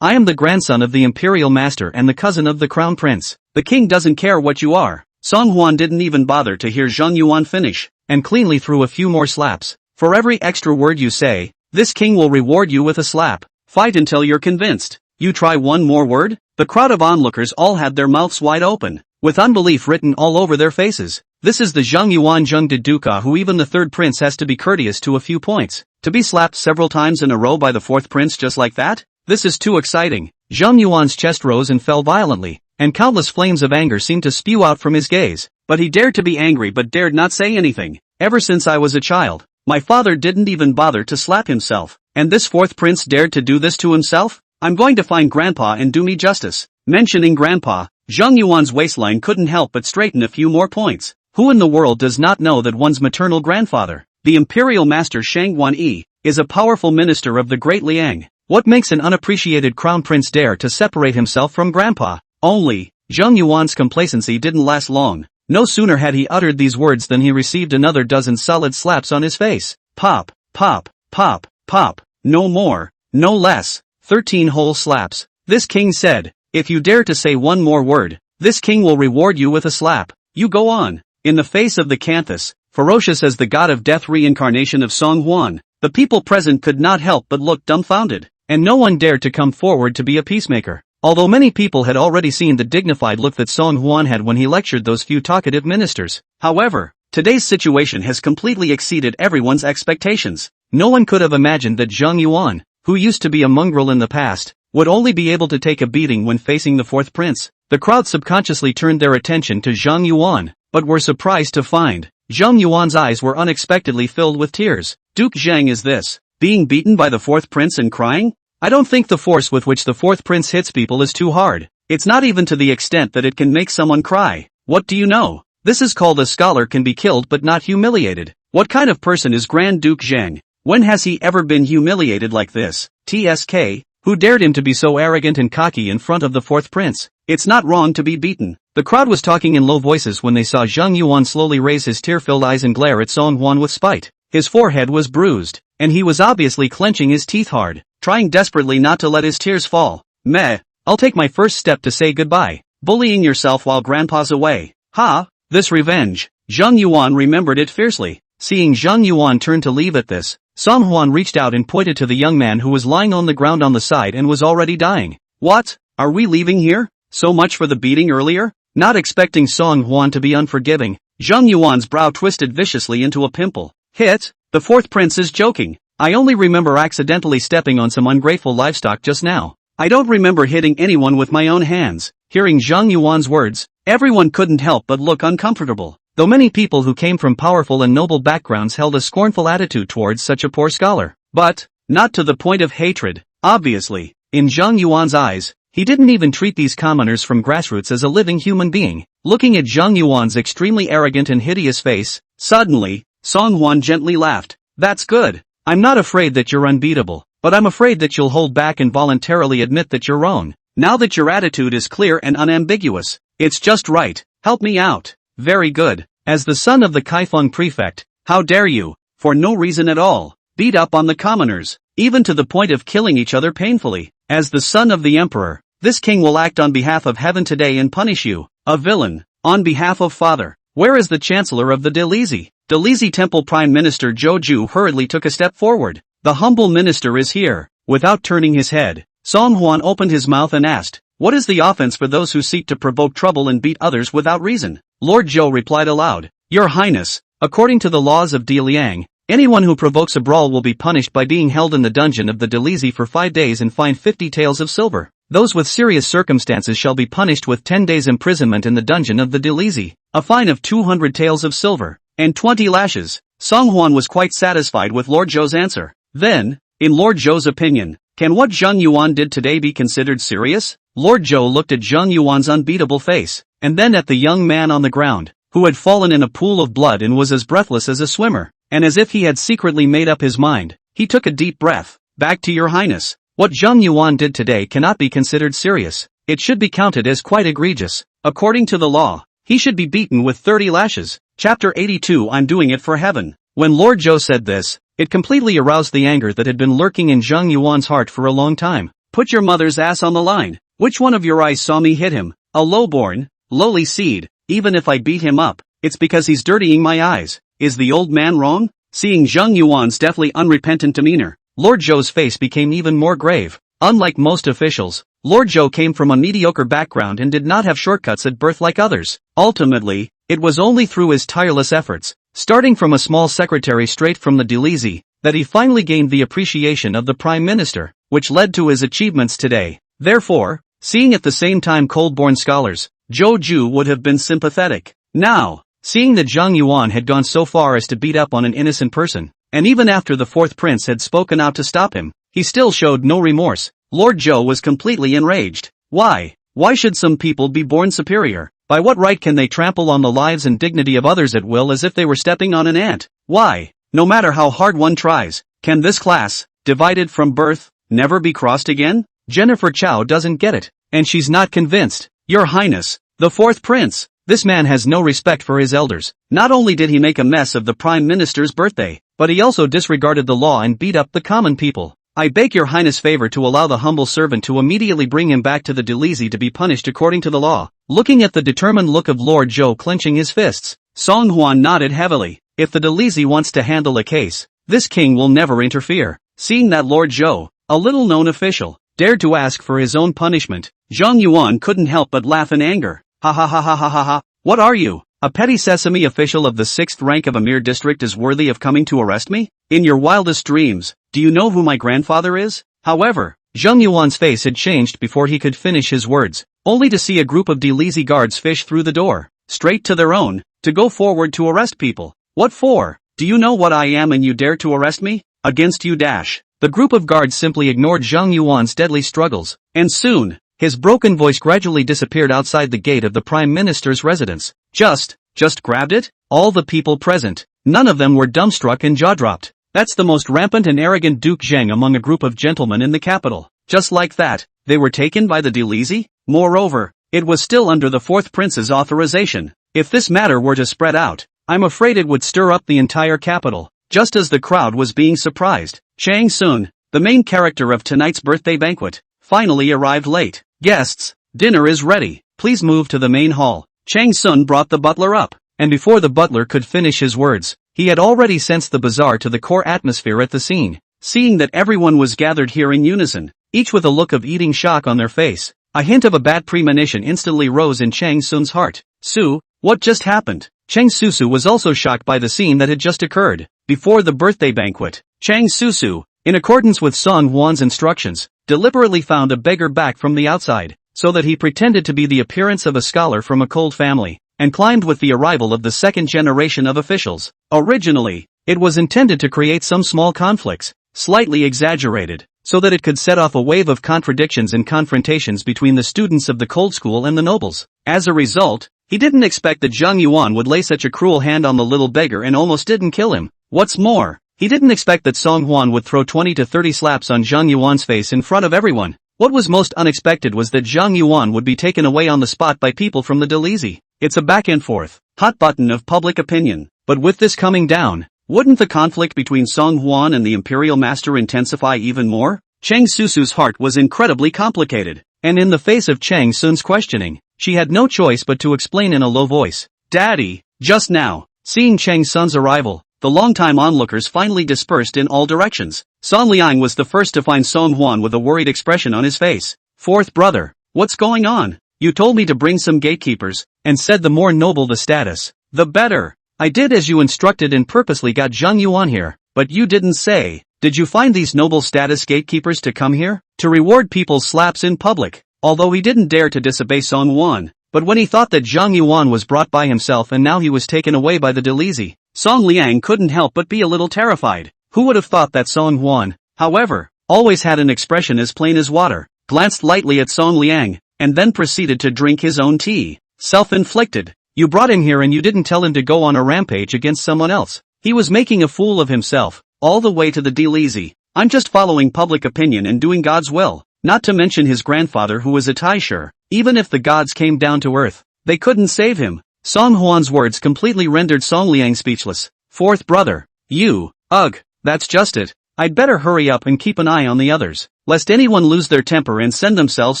I am the grandson of the imperial master and the cousin of the crown prince. The king doesn't care what you are. Song Hwan didn't even bother to hear Zhang Yuan finish, and cleanly threw a few more slaps. For every extra word you say, this king will reward you with a slap. Fight until you're convinced. You try one more word? The crowd of onlookers all had their mouths wide open, with unbelief written all over their faces. This is the Zhang Yuan Zheng de Duca who even the third prince has to be courteous to a few points. To be slapped several times in a row by the fourth prince just like that? This is too exciting. Zhang Yuan's chest rose and fell violently, and countless flames of anger seemed to spew out from his gaze. But he dared to be angry but dared not say anything. Ever since I was a child, my father didn't even bother to slap himself, and this fourth prince dared to do this to himself? I'm going to find Grandpa and do me justice. Mentioning Grandpa, Zhang Yuan's waistline couldn't help but straighten a few more points. Who in the world does not know that one's maternal grandfather, the imperial master Shang Guan-yi, is a powerful minister of the Great Liang? What makes an unappreciated crown prince dare to separate himself from Grandpa? Only, Zhang Yuan's complacency didn't last long. No sooner had he uttered these words than he received another dozen solid slaps on his face. Pop, pop, pop, pop. No more, no less. 13 whole slaps. This king said, if you dare to say one more word, this king will reward you with a slap. You go on. In the face of the Canthus, ferocious as the god of death reincarnation of Song Hwan, the people present could not help but look dumbfounded, and no one dared to come forward to be a peacemaker. Although many people had already seen the dignified look that Song Hwan had when he lectured those few talkative ministers. However, today's situation has completely exceeded everyone's expectations. No one could have imagined that Zhang Yuan, who used to be a mongrel in the past, would only be able to take a beating when facing the fourth prince. The crowd subconsciously turned their attention to Zhang Yuan, but were surprised to find Zhang Yuan's eyes were unexpectedly filled with tears. Duke Zhang, is this being beaten by the fourth prince and crying? I don't think the force with which the fourth prince hits people is too hard. It's not even to the extent that it can make someone cry. What do you know? This is called a scholar can be killed but not humiliated. What kind of person is Grand Duke Zhang? When has he ever been humiliated like this? TSK, who dared him to be so arrogant and cocky in front of the fourth prince? It's not wrong to be beaten. The crowd was talking in low voices when they saw Zhang Yuan slowly raise his tear-filled eyes and glare at Song Hwan with spite. His forehead was bruised, and he was obviously clenching his teeth hard, trying desperately not to let his tears fall. Meh, I'll take my first step to say goodbye. Bullying yourself while Grandpa's away. Ha! This revenge. Zhang Yuan remembered it fiercely. Seeing Zhang Yuan turn to leave at this, Song Hwan reached out and pointed to the young man who was lying on the ground on the side and was already dying. What? Are we leaving here? So much for the beating earlier? Not expecting Song Hwan to be unforgiving, Zhang Yuan's brow twisted viciously into a pimple. Hit? The fourth prince is joking. I only remember accidentally stepping on some ungrateful livestock just now. I don't remember hitting anyone with my own hands. Hearing Zhang Yuan's words, everyone couldn't help but look uncomfortable. Though many people who came from powerful and noble backgrounds held a scornful attitude towards such a poor scholar. But, not to the point of hatred. Obviously, in Zhang Yuan's eyes, he didn't even treat these commoners from grassroots as a living human being. Looking at Zhang Yuan's extremely arrogant and hideous face, suddenly, Song Hwan gently laughed. That's good. I'm not afraid that you're unbeatable, but I'm afraid that you'll hold back and voluntarily admit that you're wrong. Now that your attitude is clear and unambiguous, it's just right. Help me out. Very good. As the son of the Kaifeng prefect, how dare you, for no reason at all, beat up on the commoners, even to the point of killing each other painfully. As the son of the emperor, this king will act on behalf of heaven today and punish you, a villain. On behalf of Father, where is the Chancellor of the Delizi? Delizi Temple Prime Minister Joju hurriedly took a step forward. The humble minister is here. Without turning his head, Song Hwan opened his mouth and asked, "What is the offense for those who seek to provoke trouble and beat others without reason?" Lord Zhou replied aloud, "Your Highness, according to the laws of Diliang, anyone who provokes a brawl will be punished by being held in the dungeon of the Delizi for 5 days and fined 50 taels of silver. Those with serious circumstances shall be punished with 10 days imprisonment in the dungeon of the Delizi, a fine of 200 taels of silver, and 20 lashes." Song Hwan was quite satisfied with Lord Zhou's answer. Then, in Lord Zhou's opinion, can what Zhang Yuan did today be considered serious? Lord Zhou looked at Zhang Yuan's unbeatable face, and then at the young man on the ground, who had fallen in a pool of blood and was as breathless as a swimmer, and as if he had secretly made up his mind, he took a deep breath. "Back to your Highness. What Zhang Yuan did today cannot be considered serious. It should be counted as quite egregious. According to the law, he should be beaten with 30 lashes. Chapter 82 I'm doing it for heaven." When Lord Zhou said this, it completely aroused the anger that had been lurking in Zhang Yuan's heart for a long time. "Put your mother's ass on the line. Which one of your eyes saw me hit him? A lowborn, lowly seed. Even if I beat him up, it's because he's dirtying my eyes. Is the old man wrong?" Seeing Zhang Yuan's deathly unrepentant demeanor, Lord Zhou's face became even more grave. Unlike most officials, Lord Zhou came from a mediocre background and did not have shortcuts at birth like others. Ultimately, it was only through his tireless efforts, starting from a small secretary straight from the Delizi, that he finally gained the appreciation of the Prime Minister, which led to his achievements today. Therefore, seeing at the same time cold-born scholars, Zhou Ju would have been sympathetic. Now, seeing that Zhang Yuan had gone so far as to beat up on an innocent person, and even after the fourth prince had spoken out to stop him, he still showed no remorse. Lord Zhou was completely enraged. Why? Why should some people be born superior? By what right can they trample on the lives and dignity of others at will as if they were stepping on an ant? Why, no matter how hard one tries, can this class, divided from birth, never be crossed again? Jennifer Chow doesn't get it, and she's not convinced. Your Highness, the fourth prince, this man has no respect for his elders. Not only did he make a mess of the Prime Minister's birthday, but he also disregarded the law and beat up the common people. I beg your Highness favor to allow the humble servant to immediately bring him back to the Delizi to be punished according to the law. Looking at the determined look of Lord Zhou clenching his fists, Song Hwan nodded heavily. If the Delizi wants to handle a case, this king will never interfere. Seeing that Lord Zhou, a little-known official, dared to ask for his own punishment, Zhang Yuan couldn't help but laugh in anger. Ha ha ha ha ha ha ha. What are you? A petty sesame official of the 6th rank of Amir district is worthy of coming to arrest me? In your wildest dreams, do you know who my grandfather is? However, Zhang Yuan's face had changed before he could finish his words, only to see a group of Delizi guards fish through the door, straight to their own, to go forward to arrest people. What for? Do you know what I am and you dare to arrest me? Against you dash. The group of guards simply ignored Zhang Yuan's deadly struggles, and soon, his broken voice gradually disappeared outside the gate of the Prime Minister's residence. Just grabbed it? All the people present, none of them were dumbstruck and jaw-dropped. That's the most rampant and arrogant Duke Zheng among a group of gentlemen in the capital. Just like that, they were taken by the Delizi? Moreover, it was still under the fourth prince's authorization. If this matter were to spread out, I'm afraid it would stir up the entire capital. Just as the crowd was being surprised, Chang Sun, the main character of tonight's birthday banquet, finally arrived late. Guests, dinner is ready. Please move to the main hall. Chang Sun brought the butler up, and before the butler could finish his words, he had already sensed the bizarre to the core atmosphere at the scene. Seeing that everyone was gathered here in unison, each with a look of eating shock on their face, a hint of a bad premonition instantly rose in Chang Sun's heart. Su, what just happened? Chang Susu was also shocked by the scene that had just occurred. Before the birthday banquet, Chang Susu, in accordance with Song Hwan's instructions, deliberately found a beggar back from the outside, so that he pretended to be the appearance of a scholar from a cold family, and climbed with the arrival of the second generation of officials. Originally, it was intended to create some small conflicts, slightly exaggerated, so that it could set off a wave of contradictions and confrontations between the students of the cold school and the nobles. As a result, he didn't expect that Zhang Yuan would lay such a cruel hand on the little beggar and almost didn't kill him. What's more, he didn't expect that Song Hwan would throw 20 to 30 slaps on Zhang Yuan's face in front of everyone. What was most unexpected was that Zhang Yuan would be taken away on the spot by people from the Delizi. It's a back and forth, hot button of public opinion. But with this coming down, wouldn't the conflict between Song Hwan and the Imperial Master intensify even more? Chang Susu's heart was incredibly complicated, and in the face of Chang Sun's questioning, she had no choice but to explain in a low voice. Daddy, just now. Seeing Chang Sun's arrival, the longtime onlookers finally dispersed in all directions. Song Liang was the first to find Song Huan with a worried expression on his face. Fourth brother, what's going on? You told me to bring some gatekeepers, and said the more noble the status, the better. I did as you instructed and purposely got Zhang Yuan here, but you didn't say. Did you find these noble status gatekeepers to come here? To reward people's slaps in public. Although he didn't dare to disobey Song Huan, but when he thought that Zhang Yuan was brought by himself and now he was taken away by the Delizi, Song Liang couldn't help but be a little terrified. Who would have thought that Song Huan, however, always had an expression as plain as water, glanced lightly at Song Liang, and then proceeded to drink his own tea. Self-inflicted. You brought him here and you didn't tell him to go on a rampage against someone else. He was making a fool of himself, all the way to the Delizi. I'm just following public opinion and doing God's will, not to mention his grandfather who was a Taisher. Even if the gods came down to earth, they couldn't save him. Song Huan's words completely rendered Song Liang speechless. Fourth brother, you, ugh, that's just it. I'd better hurry up and keep an eye on the others, lest anyone lose their temper and send themselves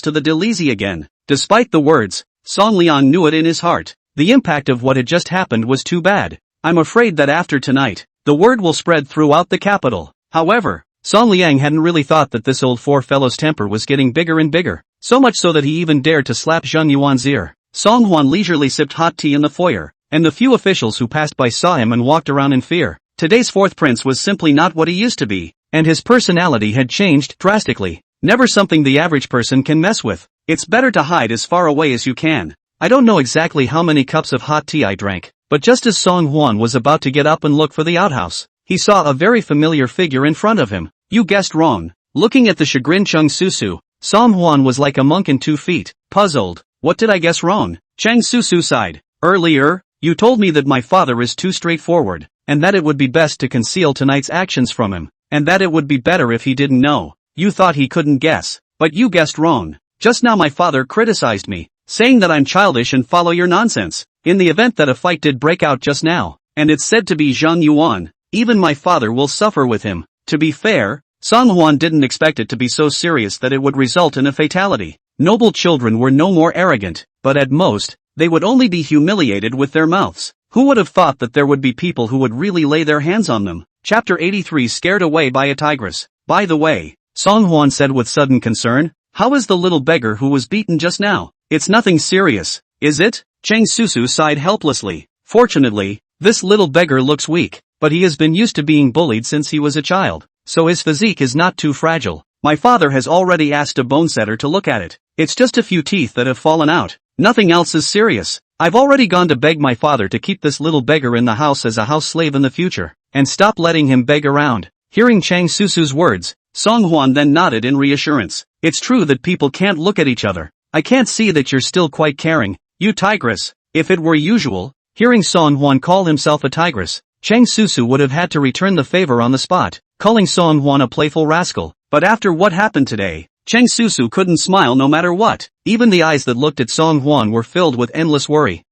to the Delizi again. Despite the words, Song Liang knew it in his heart. The impact of what had just happened was too bad. I'm afraid that after tonight, the word will spread throughout the capital. However, Song Liang hadn't really thought that this old four-fellow's temper was getting bigger and bigger, so much so that he even dared to slap Zhang Yuan's ear. Song Huan leisurely sipped hot tea in the foyer, and the few officials who passed by saw him and walked around in fear. Today's fourth prince was simply not what he used to be, and his personality had changed drastically. Never something the average person can mess with. It's better to hide as far away as you can. I don't know exactly how many cups of hot tea I drank, but just as Song Huan was about to get up and look for the outhouse, he saw a very familiar figure in front of him. You guessed wrong. Looking at the chagrined Chang Susu, Song Huan was like a monk in 2 feet, puzzled. What did I guess wrong? Chang Susu sighed. Earlier, you told me that my father is too straightforward, and that it would be best to conceal tonight's actions from him, and that it would be better if he didn't know. You thought he couldn't guess, but you guessed wrong. Just now my father criticized me, saying that I'm childish and follow your nonsense. In the event that a fight did break out just now, and it's said to be Zhang Yuan, even my father will suffer with him. To be fair, Song Huan didn't expect it to be so serious that it would result in a fatality. Noble children were no more arrogant, but at most, they would only be humiliated with their mouths. Who would have thought that there would be people who would really lay their hands on them? Chapter 83 Scared Away by a Tigress. By the way, Song Huan said with sudden concern, how is the little beggar who was beaten just now? It's nothing serious, is it? Chang Susu sighed helplessly. Fortunately, this little beggar looks weak, but he has been used to being bullied since he was a child, so his physique is not too fragile. My father has already asked a bone setter to look at it. It's just a few teeth that have fallen out. Nothing else is serious. I've already gone to beg my father to keep this little beggar in the house as a house slave in the future, and stop letting him beg around. Hearing Chang Susu's words, Song Huan then nodded in reassurance. It's true that people can't look at each other. I can't see that you're still quite caring, you tigress. If it were usual, hearing Song Huan call himself a tigress, Chang Susu would have had to return the favor on the spot, calling Song Huan a playful rascal. But after what happened today, Chang Susu couldn't smile no matter what. Even the eyes that looked at Song Huan were filled with endless worry.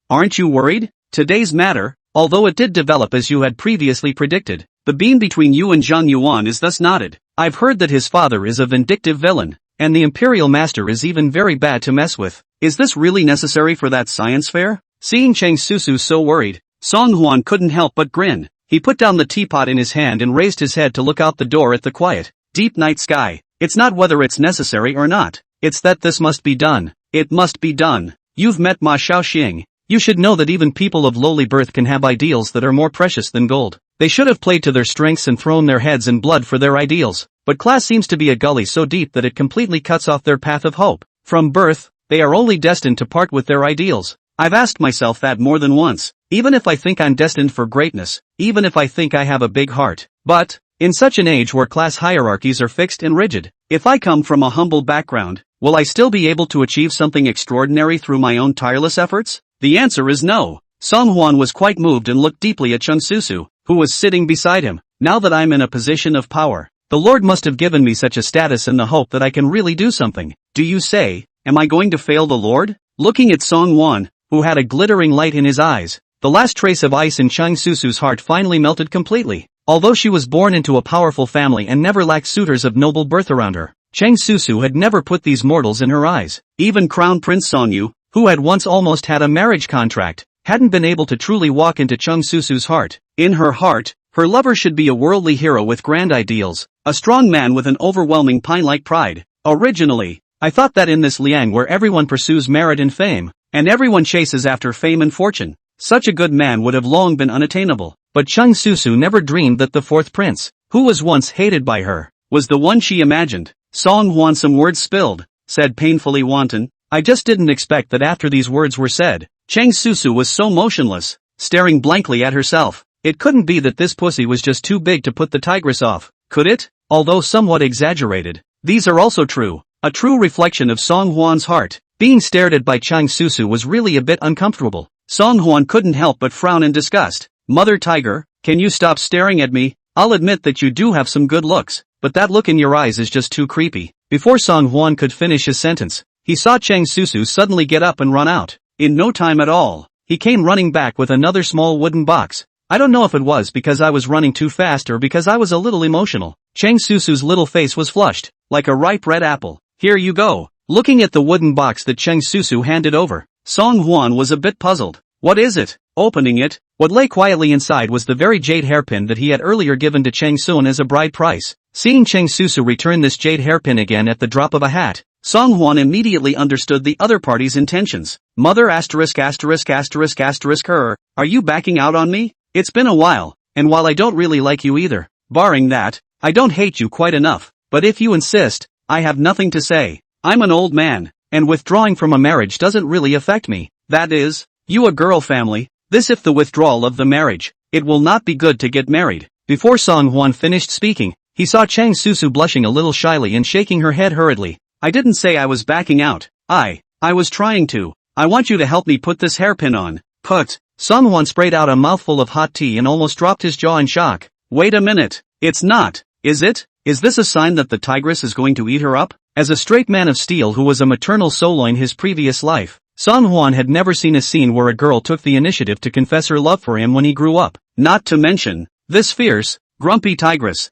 Aren't you worried? Today's matter, although it did develop as you had previously predicted, the beam between you and Zhang Yuan is thus knotted. I've heard that his father is a vindictive villain, and the Imperial Master is even very bad to mess with. Is this really necessary for that science fair? Seeing Chang Susu so worried, Song Huan couldn't help but grin. He put down the teapot in his hand and raised his head to look out the door at the quiet, deep night sky. It's not whether it's necessary or not. It's that this must be done. It must be done. You've met Ma Shaoxing. You should know that even people of lowly birth can have ideals that are more precious than gold. They should have played to their strengths and thrown their heads in blood for their ideals. But class seems to be a gully so deep that it completely cuts off their path of hope. From birth, they are only destined to part with their ideals. I've asked myself that more than once. Even if I think I'm destined for greatness, even if I think I have a big heart. But, in such an age where class hierarchies are fixed and rigid, if I come from a humble background, will I still be able to achieve something extraordinary through my own tireless efforts? The answer is no. Song Huan was quite moved and looked deeply at Chang Susu, who was sitting beside him. Now that I'm in a position of power, the Lord must have given me such a status in the hope that I can really do something. Do you say, am I going to fail the Lord? Looking at Song Huan, who had a glittering light in his eyes, the last trace of ice in Chang Susu's heart finally melted completely. Although she was born into a powerful family and never lacked suitors of noble birth around her, Chang Susu had never put these mortals in her eyes. Even Crown Prince Songyu, who had once almost had a marriage contract, hadn't been able to truly walk into Chang Susu's heart. In her heart, her lover should be a worldly hero with grand ideals, a strong man with an overwhelming pine-like pride. Originally, I thought that in this Liang where everyone pursues merit and fame, and everyone chases after fame and fortune, such a good man would have long been unattainable. But Chang Susu never dreamed that the fourth prince, who was once hated by her, was the one she imagined. Song Hwan, some words spilled, said painfully wanton. I just didn't expect that after these words were said, Chang Susu was so motionless, staring blankly at herself. It couldn't be that this pussy was just too big to put the tigress off, could it? Although somewhat exaggerated, these are also true, a true reflection of Song Hwan's heart. Being stared at by Chang Susu was really a bit uncomfortable. Song Hwan couldn't help but frown in disgust. Mother Tiger, can you stop staring at me? I'll admit that you do have some good looks, but that look in your eyes is just too creepy. Before Song Hwan could finish his sentence, he saw Chang Susu suddenly get up and run out. In no time at all, he came running back with another small wooden box. I don't know if it was because I was running too fast or because I was a little emotional. Chang Susu's little face was flushed, like a ripe red apple. Here you go. Looking at the wooden box that Chang Susu handed over, Song Hwan was a bit puzzled. What is it? Opening it, what lay quietly inside was the very jade hairpin that he had earlier given to Chang Sun as a bride price. Seeing Chang Susu return this jade hairpin again at the drop of a hat, Song Hwan immediately understood the other party's intentions. Mother her, are you backing out on me? It's been a while, and while I don't really like you either, barring that, I don't hate you quite enough, but if you insist, I have nothing to say. I'm an old man, and withdrawing from a marriage doesn't really affect me. That is, you a girl family, this if the withdrawal of the marriage, it will not be good to get married. Before Song Hwan finished speaking, he saw Chang Susu blushing a little shyly and shaking her head hurriedly. I didn't say I was backing out. I was trying to. I want you to help me put this hairpin on. Put. Song Hwan sprayed out a mouthful of hot tea and almost dropped his jaw in shock. Wait a minute. It's not, is it? Is this a sign that the tigress is going to eat her up? As a straight man of steel who was a maternal solo in his previous life, Song Hwan had never seen a scene where a girl took the initiative to confess her love for him when he grew up. Not to mention, this fierce, grumpy tigress.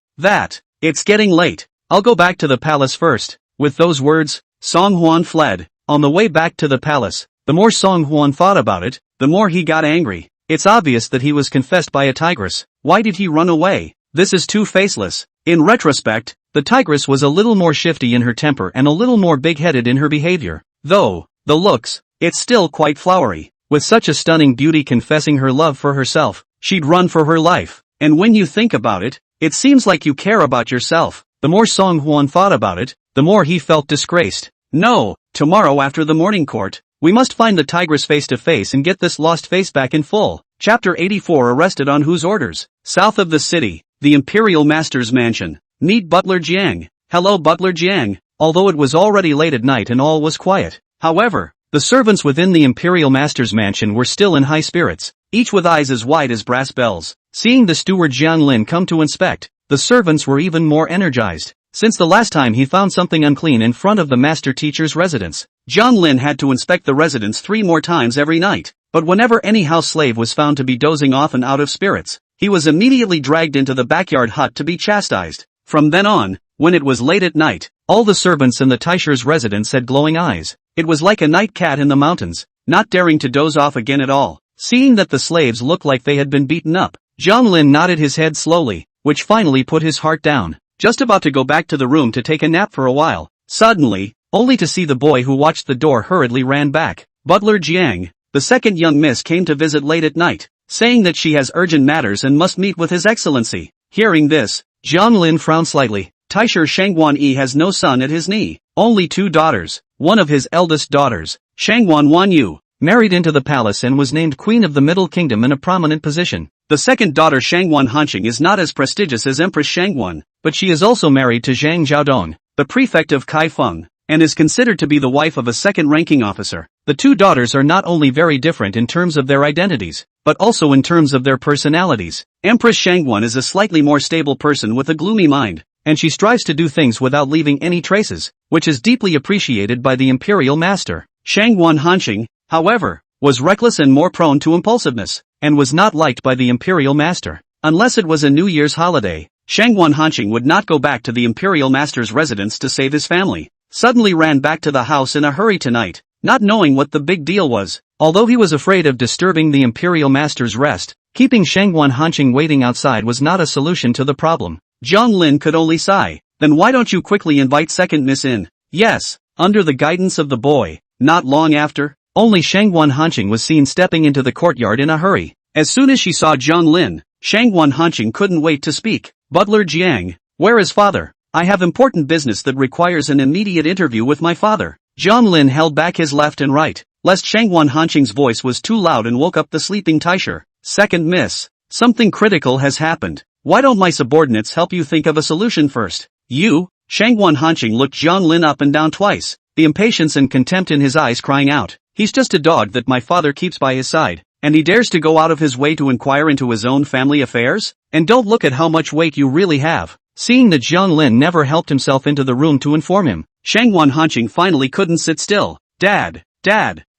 It's getting late. I'll go back to the palace first. With those words, Song Hwan fled. On the way back to the palace, the more Song Hwan thought about it, the more he got angry. It's obvious that he was confessed by a tigress. Why did he run away? This is too faceless. In retrospect, the tigress was a little more shifty in her temper and a little more big-headed in her behavior. Though, the looks, it's still quite flowery. With such a stunning beauty confessing her love for herself, she'd run for her life. And when you think about it, it seems like you care about yourself. The more Song Hwan thought about it, the more he felt disgraced. No, tomorrow after the morning court, we must find the tigress face to face and get this lost face back in full. Chapter 84. Arrested on whose orders? South of the city, the Imperial Master's mansion. Meet Butler Jiang. Hello Butler Jiang. Although it was already late at night and all was quiet, however, the servants within the Imperial Master's mansion were still in high spirits, each with eyes as wide as brass bells. Seeing the steward Jiang Lin come to inspect, the servants were even more energized. Since the last time he found something unclean in front of the master teacher's residence, Jiang Lin had to inspect the residence 3 more times every night. But whenever any house slave was found to be dozing off and out of spirits, he was immediately dragged into the backyard hut to be chastised. From then on, when it was late at night, all the servants in the Taisher's residence had glowing eyes. It was like a night cat in the mountains, not daring to doze off again at all. Seeing that the slaves looked like they had been beaten up, Jiang Lin nodded his head slowly, which finally put his heart down. Just about to go back to the room to take a nap for a while, suddenly, only to see the boy who watched the door hurriedly ran back. Butler Jiang, the second young miss came to visit late at night, saying that she has urgent matters and must meet with His Excellency. Hearing this, Jiang Lin frowned slightly. Taisher Shangguan Yi has no son at his knee, only 2 daughters. One of his eldest daughters, Shangguan Wanyu, married into the palace and was named Queen of the Middle Kingdom in a prominent position. The second daughter Shangguan Hanqing is not as prestigious as Empress Shangguan, but she is also married to Zhang Zhaodong, the prefect of Kaifeng, and is considered to be the wife of a second-ranking officer. The 2 daughters are not only very different in terms of their identities, but also in terms of their personalities. Empress Shangguan is a slightly more stable person with a gloomy mind, and she strives to do things without leaving any traces, which is deeply appreciated by the imperial master. Shangguan Hanqing, however, was reckless and more prone to impulsiveness, and was not liked by the imperial master. Unless it was a New Year's holiday, Shangguan Hanqing would not go back to the imperial master's residence to save his family. Suddenly ran back to the house in a hurry tonight, not knowing what the big deal was. Although he was afraid of disturbing the imperial master's rest, keeping Shangguan Hanqing waiting outside was not a solution to the problem. Zhang Lin could only sigh. Then why don't you quickly invite second miss in? Yes, under the guidance of the boy. Not long after, only Shangguan Hanqing was seen stepping into the courtyard in a hurry. As soon as she saw Zhang Lin, Shangguan Hanqing couldn't wait to speak. Butler Jiang, where is father? I have important business that requires an immediate interview with my father. Zhang Lin held back his left and right, lest Shangguan Hanqing's voice was too loud and woke up the sleeping Taisher. Second miss, something critical has happened. Why don't my subordinates help you think of a solution first? You? Shangguan Hanqing looked Zhang Lin up and down twice, the impatience and contempt in his eyes crying out. He's just a dog that my father keeps by his side, and he dares to go out of his way to inquire into his own family affairs? And don't look at how much weight you really have. Seeing that Zhang Lin never helped himself into the room to inform him, Shangguan Hanqing finally couldn't sit still. Dad,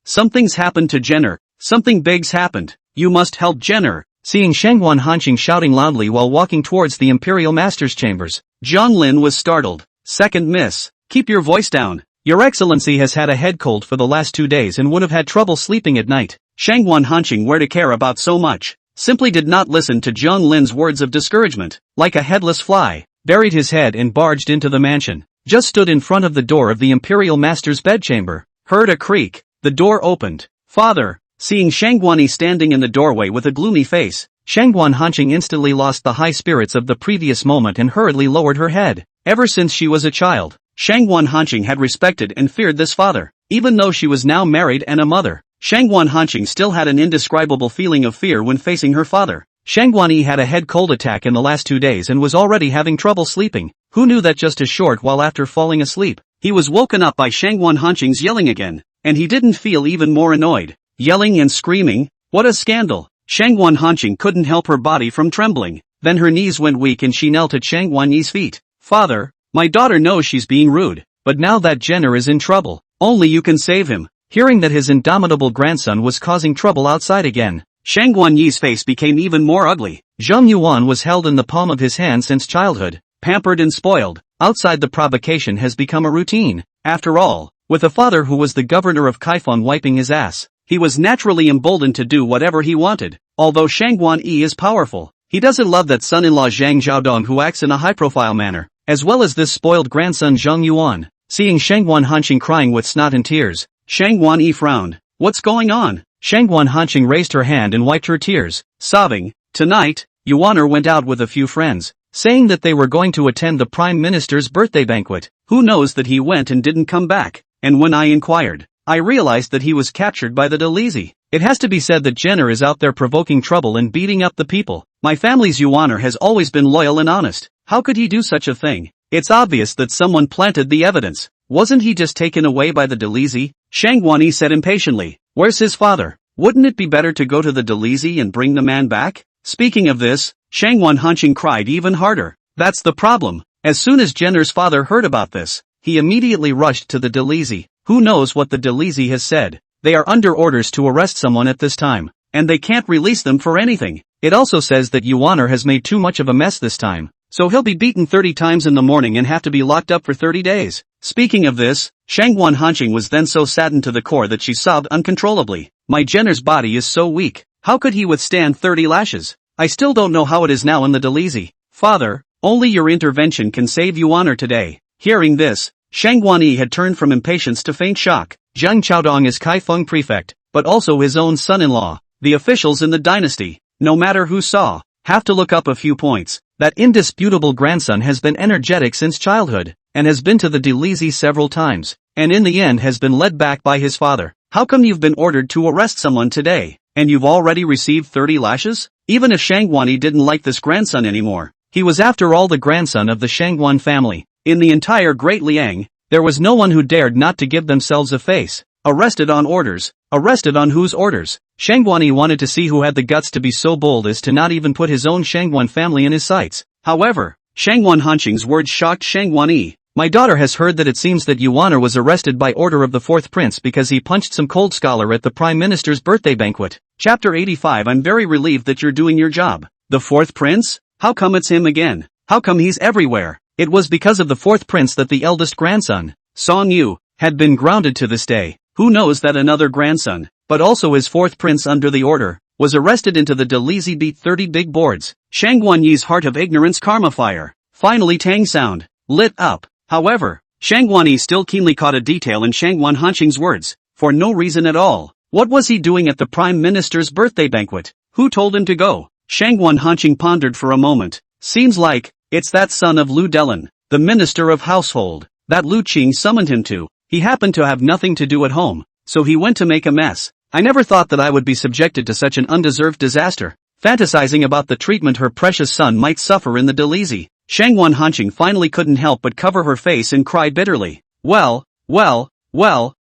something's happened to Jenner. Something big's happened. You must help Jenner. Seeing Shangguan Hanqing shouting loudly while walking towards the imperial master's chambers, Zhang Lin was startled. Second miss, keep your voice down. Your excellency has had a head cold for the last 2 days and would have had trouble sleeping at night. Shangguan Hanqing, where to care about so much, simply did not listen to Zhang Lin's words of discouragement. Like a headless fly, buried his head and barged into the mansion. Just stood in front of the door of the imperial master's bedchamber. Heard a creak. The door opened. Father. Seeing Shangguan standing in the doorway with a gloomy face, Shangguan Hanqing instantly lost the high spirits of the previous moment and hurriedly lowered her head. Ever since she was a child, Shangguan Hanqing had respected and feared this father. Even though she was now married and a mother, Shangguan Hanqing still had an indescribable feeling of fear when facing her father. Shangguan Yi had a head cold attack in the last 2 days and was already having trouble sleeping. Who knew that just a short while after falling asleep, he was woken up by Shangguan Hanqing's yelling again, and he didn't feel even more annoyed. Yelling and screaming? What a scandal! Shangguan Hanqing couldn't help her body from trembling. Then her knees went weak and she knelt at Shangguan Yi's feet. Father, my daughter knows she's being rude, but now that Jenner is in trouble, only you can save him. Hearing that his indomitable grandson was causing trouble outside again, Shangguan Yi's face became even more ugly. Zheng Yuan was held in the palm of his hand since childhood, pampered and spoiled. Outside the provocation has become a routine. After all, with a father who was the governor of Kaifeng wiping his ass, he was naturally emboldened to do whatever he wanted. Although Shangguan Yi is powerful, he doesn't love that son-in-law Zhang Xiaodong who acts in a high-profile manner, as well as this spoiled grandson Zheng Yuan. Seeing Shangguan Hanqing crying with snot and tears, Shangguan Yi frowned. What's going on? Shangguan Hanqing raised her hand and wiped her tears, sobbing. Tonight, Yuaner went out with a few friends, saying that they were going to attend the Prime Minister's birthday banquet. Who knows that he went and didn't come back? And when I inquired, I realized that he was captured by the Dalizi. It has to be said that Jenner is out there provoking trouble and beating up the people. My family's Yuaner has always been loyal and honest. How could he do such a thing? It's obvious that someone planted the evidence. Wasn't he just taken away by the Dalizi? Shangguan Yi said impatiently. Where's his father? Wouldn't it be better to go to the Dalizi and bring the man back? Speaking of this, Shangguan Hanqing cried even harder. That's the problem. As soon as Jenner's father heard about this, he immediately rushed to the Dalizi. Who knows what the Dalizi has said? They are under orders to arrest someone at this time, and they can't release them for anything. It also says that Yuaner has made too much of a mess this time, so he'll be beaten 30 times in the morning and have to be locked up for 30 days. Speaking of this, Shangguan Hanqing was then so saddened to the core that she sobbed uncontrollably. My Jenner's body is so weak. How could he withstand 30 lashes? I still don't know how it is now in the Dalizi. Father, only your intervention can save Yuaner today. Hearing this, Shangguan Yi had turned from impatience to faint shock. Zhang Qiaodong is Kaifeng prefect, but also his own son-in-law. The officials in the dynasty, no matter who saw, have to look up a few points. That indisputable grandson has been energetic since childhood, and has been to the Dalizi several times, and in the end has been led back by his father. How come you've been ordered to arrest someone today, and you've already received 30 lashes? Even if Shangguan Yi didn't like this grandson anymore, he was after all the grandson of the Shangguan family. In the entire Great Liang, there was no one who dared not to give themselves a face. Arrested on orders. Arrested on whose orders? Shangguan Yi wanted to see who had the guts to be so bold as to not even put his own Shangguan family in his sights. However, Shangguan Hanqing's words shocked Shangguan Yi. My daughter has heard that it seems that Yuaner was arrested by order of the fourth prince because he punched some cold scholar at the Prime Minister's birthday banquet. Chapter 85. I'm very relieved that you're doing your job. The fourth prince? How come it's him again? How come he's everywhere? It was because of the fourth prince that the eldest grandson, Song Yu, had been grounded to this day. Who knows that another grandson, but also his fourth prince under the order, was arrested into the Delizy beat 30 big boards. Shang Guanyi's heart of ignorance karma fire. Finally Tang sound. Lit up. However, Shang Guanyi still keenly caught a detail in Shang Guan Hanqing's words, for no reason at all. What was he doing at the Prime Minister's birthday banquet? Who told him to go? Shang Guan Hanqing pondered for a moment. Seems like, it's that son of Lu Delin, the Minister of Household, that Lu Qing summoned him to. He happened to have nothing to do at home, so he went to make a mess. I never thought that I would be subjected to such an undeserved disaster. Fantasizing about the treatment her precious son might suffer in the Delizy, Shang Guan Hanqing finally couldn't help but cover her face and cry bitterly. Well,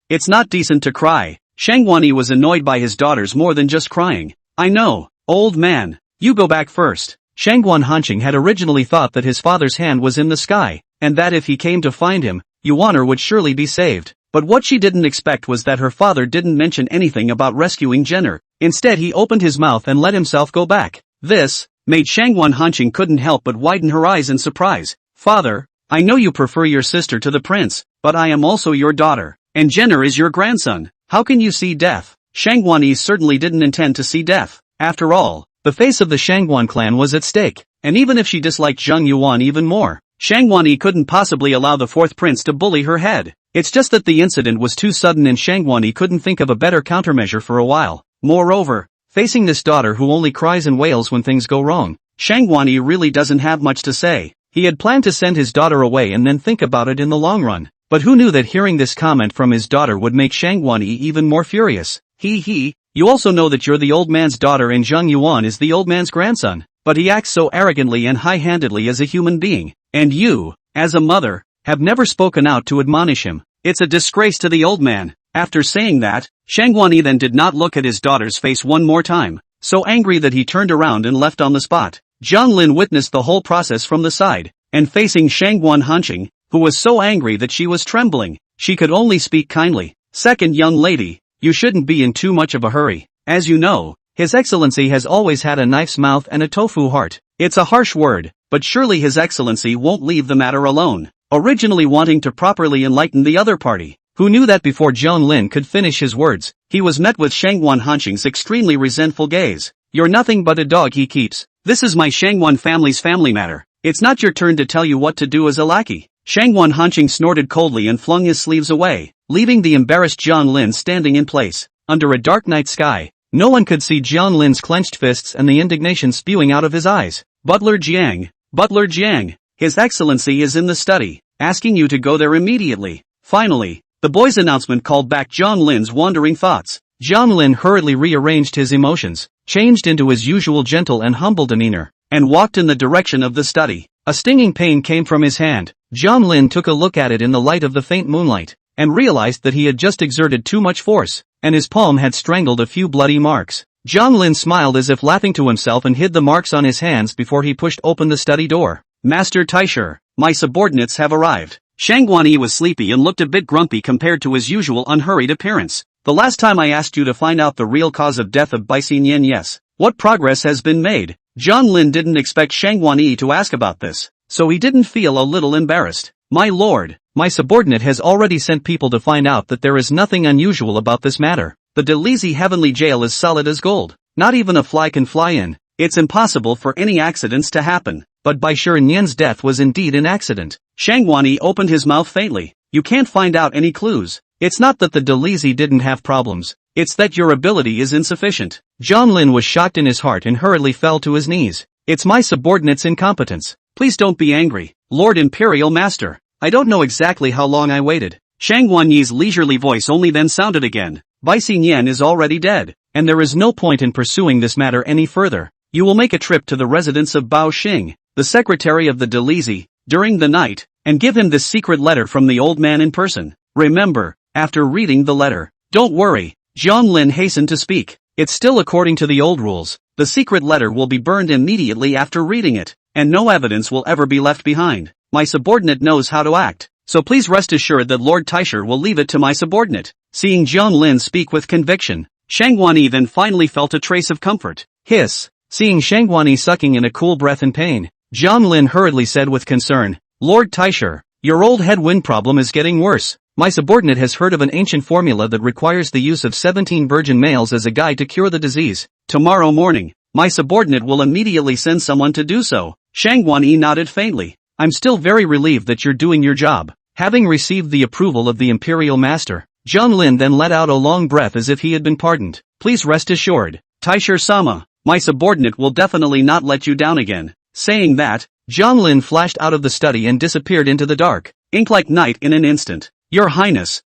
it's not decent to cry. Shang Guanyi was annoyed by his daughters more than just crying. I know, old man, you go back first. Shang Guan Hanqing had originally thought that his father's hand was in the sky, and that if he came to find him, Yuaner would surely be saved. But what she didn't expect was that her father didn't mention anything about rescuing Jenner. Instead he opened his mouth and let himself go back. This made Shang Guan Hanqing couldn't help but widen her eyes in surprise. Father, I know you prefer your sister to the prince, but I am also your daughter, and Jenner is your grandson. How can you see death? Shang Guanyi certainly didn't intend to see death. After all, the face of the Shangguan clan was at stake, and even if she disliked Zhang Yuan even more, Shang Guanyi couldn't possibly allow the fourth prince to bully her head. It's just that the incident was too sudden and Shang Guanyi couldn't think of a better countermeasure for a while. Moreover, facing this daughter who only cries and wails when things go wrong, Shang Guanyi really doesn't have much to say. He had planned to send his daughter away and then think about it in the long run. But who knew that hearing this comment from his daughter would make Shang Guanyi even more furious? You also know that you're the old man's daughter and Zhang Yuan is the old man's grandson, but he acts so arrogantly and high-handedly as a human being, and you, as a mother, have never spoken out to admonish him. It's a disgrace to the old man. After saying that, Shang Guanyi then did not look at his daughter's face one more time, so angry that he turned around and left on the spot. Jiang Lin witnessed the whole process from the side, and facing Shang Guan Hanqing, who was so angry that she was trembling, she could only speak kindly. Second young lady, you shouldn't be in too much of a hurry. As you know, His Excellency has always had a knife's mouth and a tofu heart. It's a harsh word, but surely His Excellency won't leave the matter alone. Originally wanting to properly enlighten the other party, who knew that before Jiang Lin could finish his words, he was met with Shangguan Hanqing's extremely resentful gaze. You're nothing but a dog he keeps. This is my Shangguan family's family matter. It's not your turn to tell you what to do as a lackey. Shangguan Hanqing snorted coldly and flung his sleeves away, leaving the embarrassed Jiang Lin standing in place. Under a dark night sky, no one could see Jiang Lin's clenched fists and the indignation spewing out of his eyes. Butler Jiang, His Excellency is in the study, asking you to go there immediately. Finally, the boy's announcement called back Jiang Lin's wandering thoughts. Jiang Lin hurriedly rearranged his emotions, changed into his usual gentle and humble demeanor, and walked in the direction of the study. A stinging pain came from his hand. Jiang Lin took a look at it in the light of the faint moonlight, and realized that he had just exerted too much force, and his palm had strangled a few bloody marks. Jiang Lin smiled as if laughing to himself and hid the marks on his hands before he pushed open the study door. Master Taisher, my subordinates have arrived. Shang Guanyi was sleepy and looked a bit grumpy compared to his usual unhurried appearance. The last time I asked you to find out the real cause of death of Bai Xinyan, yes. What progress has been made? Jiang Lin didn't expect Shang Guanyi to ask about this, so he didn't feel a little embarrassed. My lord, my subordinate has already sent people to find out that there is nothing unusual about this matter. The Delizy Heavenly Jail is solid as gold. Not even a fly can fly in. It's impossible for any accidents to happen. But Bai Shirenyan's death was indeed an accident. Shang Guanyi opened his mouth faintly. You can't find out any clues. It's not that the Delizy didn't have problems. It's that your ability is insufficient. Jiang Lin was shocked in his heart and hurriedly fell to his knees. It's my subordinate's incompetence. Please don't be angry, Lord Imperial Master. I don't know exactly how long I waited. Shang Guanyi's leisurely voice only then sounded again. Bai Xinyan is already dead, and there is no point in pursuing this matter any further. You will make a trip to the residence of Bao Xing, the secretary of the Delizy, during the night, and give him this secret letter from the old man in person. Remember, after reading the letter, don't worry, Jiang Lin hastened to speak. It's still according to the old rules. The secret letter will be burned immediately after reading it, and no evidence will ever be left behind. My subordinate knows how to act, so please rest assured that Lord Taisher will leave it to my subordinate. Seeing Jiang Lin speak with conviction, Shang Guanyi then finally felt a trace of comfort. Hiss. Seeing Shang Guanyi sucking in a cool breath in pain, Jiang Lin hurriedly said with concern. Lord Taisher, your old head wind problem is getting worse. My subordinate has heard of an ancient formula that requires the use of 17 virgin males as a guide to cure the disease. Tomorrow morning, my subordinate will immediately send someone to do so. Shang Guanyi nodded faintly. I'm still very relieved that you're doing your job. Having received the approval of the Imperial Master, Jiang Lin then let out a long breath as if he had been pardoned. Please rest assured, Taisher-sama, my subordinate will definitely not let you down again. Saying that, Jiang Lin flashed out of the study and disappeared into the dark, ink like night in an instant. Your Highness,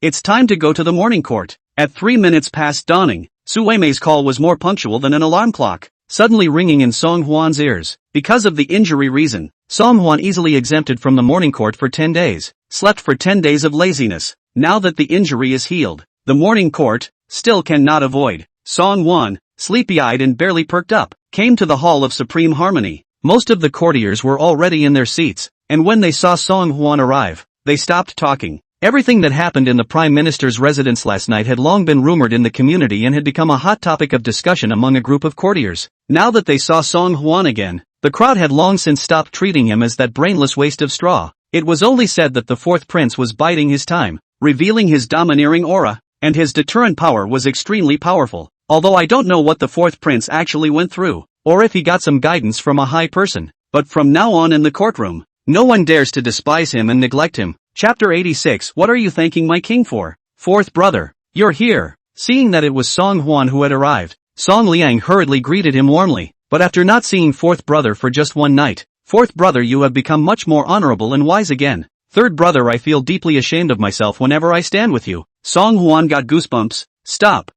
it's time to go to the morning court. At 3 minutes past dawning, Su Weimei's call was more punctual than an alarm clock, suddenly ringing in Song Huan's ears. Because of the injury reason, Song Huan easily exempted from the morning court for 10 days, slept for 10 days of laziness. Now that the injury is healed, the morning court, still cannot avoid. Song Huan, sleepy-eyed and barely perked up, came to the Hall of Supreme Harmony. Most of the courtiers were already in their seats, and when they saw Song Huan arrive, they stopped talking. Everything that happened in the Prime Minister's residence last night had long been rumored in the community and had become a hot topic of discussion among a group of courtiers. Now that they saw Song Huan again, the crowd had long since stopped treating him as that brainless waste of straw. It was only said that the fourth prince was biding his time, revealing his domineering aura, and his deterrent power was extremely powerful. Although I don't know what the fourth prince actually went through, or if he got some guidance from a high person, but from now on in the courtroom, no one dares to despise him and neglect him. Chapter 86. What are you thanking my king for? Fourth brother, you're here. Seeing that it was Song Huan who had arrived, Song Liang hurriedly greeted him warmly. But after not seeing fourth brother for just one night, fourth brother, you have become much more honorable and wise again. Third brother, I feel deeply ashamed of myself whenever I stand with you. Song Huan got goosebumps. Stop.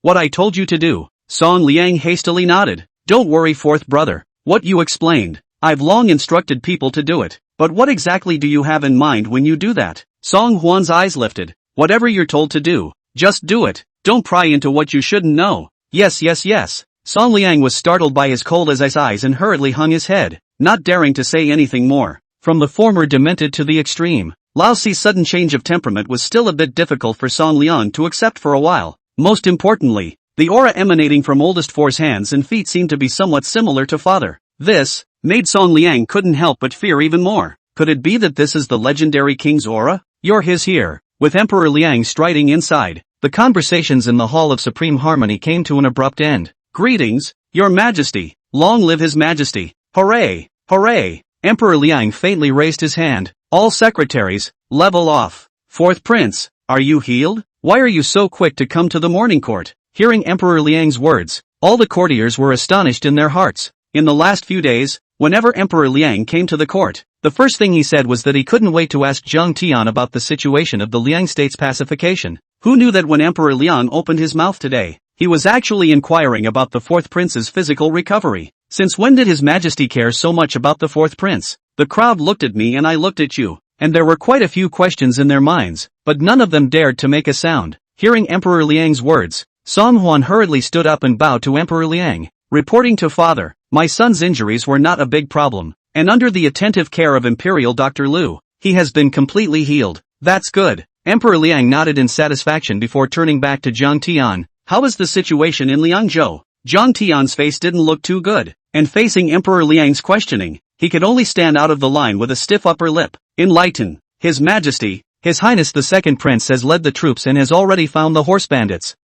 What I told you to do. Song Liang hastily nodded. Don't worry, fourth brother. What you explained, I've long instructed people to do it. But what exactly do you have in mind when you do that? Song Huan's eyes lifted. Whatever you're told to do, just do it. Don't pry into what you shouldn't know. Yes. Song Liang was startled by his cold as ice eyes and hurriedly hung his head, not daring to say anything more. From the former demented to the extreme, Lao Si's sudden change of temperament was still a bit difficult for Song Liang to accept for a while. Most importantly, the aura emanating from oldest four's hands and feet seemed to be somewhat similar to father. This made Song Liang couldn't help but fear even more. Could it be that this is the legendary king's aura? You're his here. With Emperor Liang striding inside, the conversations in the Hall of Supreme Harmony came to an abrupt end. Greetings, Your Majesty. Long live His Majesty. Hooray! Hooray! Emperor Liang faintly raised his hand. All secretaries, level off. Fourth Prince, are you healed? Why are you so quick to come to the morning court? Hearing Emperor Liang's words, all the courtiers were astonished in their hearts. In the last few days, whenever Emperor Liang came to the court, the first thing he said was that he couldn't wait to ask Zhang Tian about the situation of the Liang state's pacification. Who knew that when Emperor Liang opened his mouth today, he was actually inquiring about the fourth prince's physical recovery? Since when did His Majesty care so much about the fourth prince? The crowd looked at me and I looked at you, and there were quite a few questions in their minds, but none of them dared to make a sound. Hearing Emperor Liang's words, Song Huan hurriedly stood up and bowed to Emperor Liang, reporting to father, my son's injuries were not a big problem, and under the attentive care of Imperial Dr. Liu, he has been completely healed. That's good. Emperor Liang nodded in satisfaction before turning back to Zhang Tian. How is the situation in Liangzhou? Zhang Tian's face didn't look too good, and facing Emperor Liang's questioning, he could only stand out of the line with a stiff upper lip. Enlighten, His Majesty. His Highness the Second Prince has led the troops and has already found the horse bandits.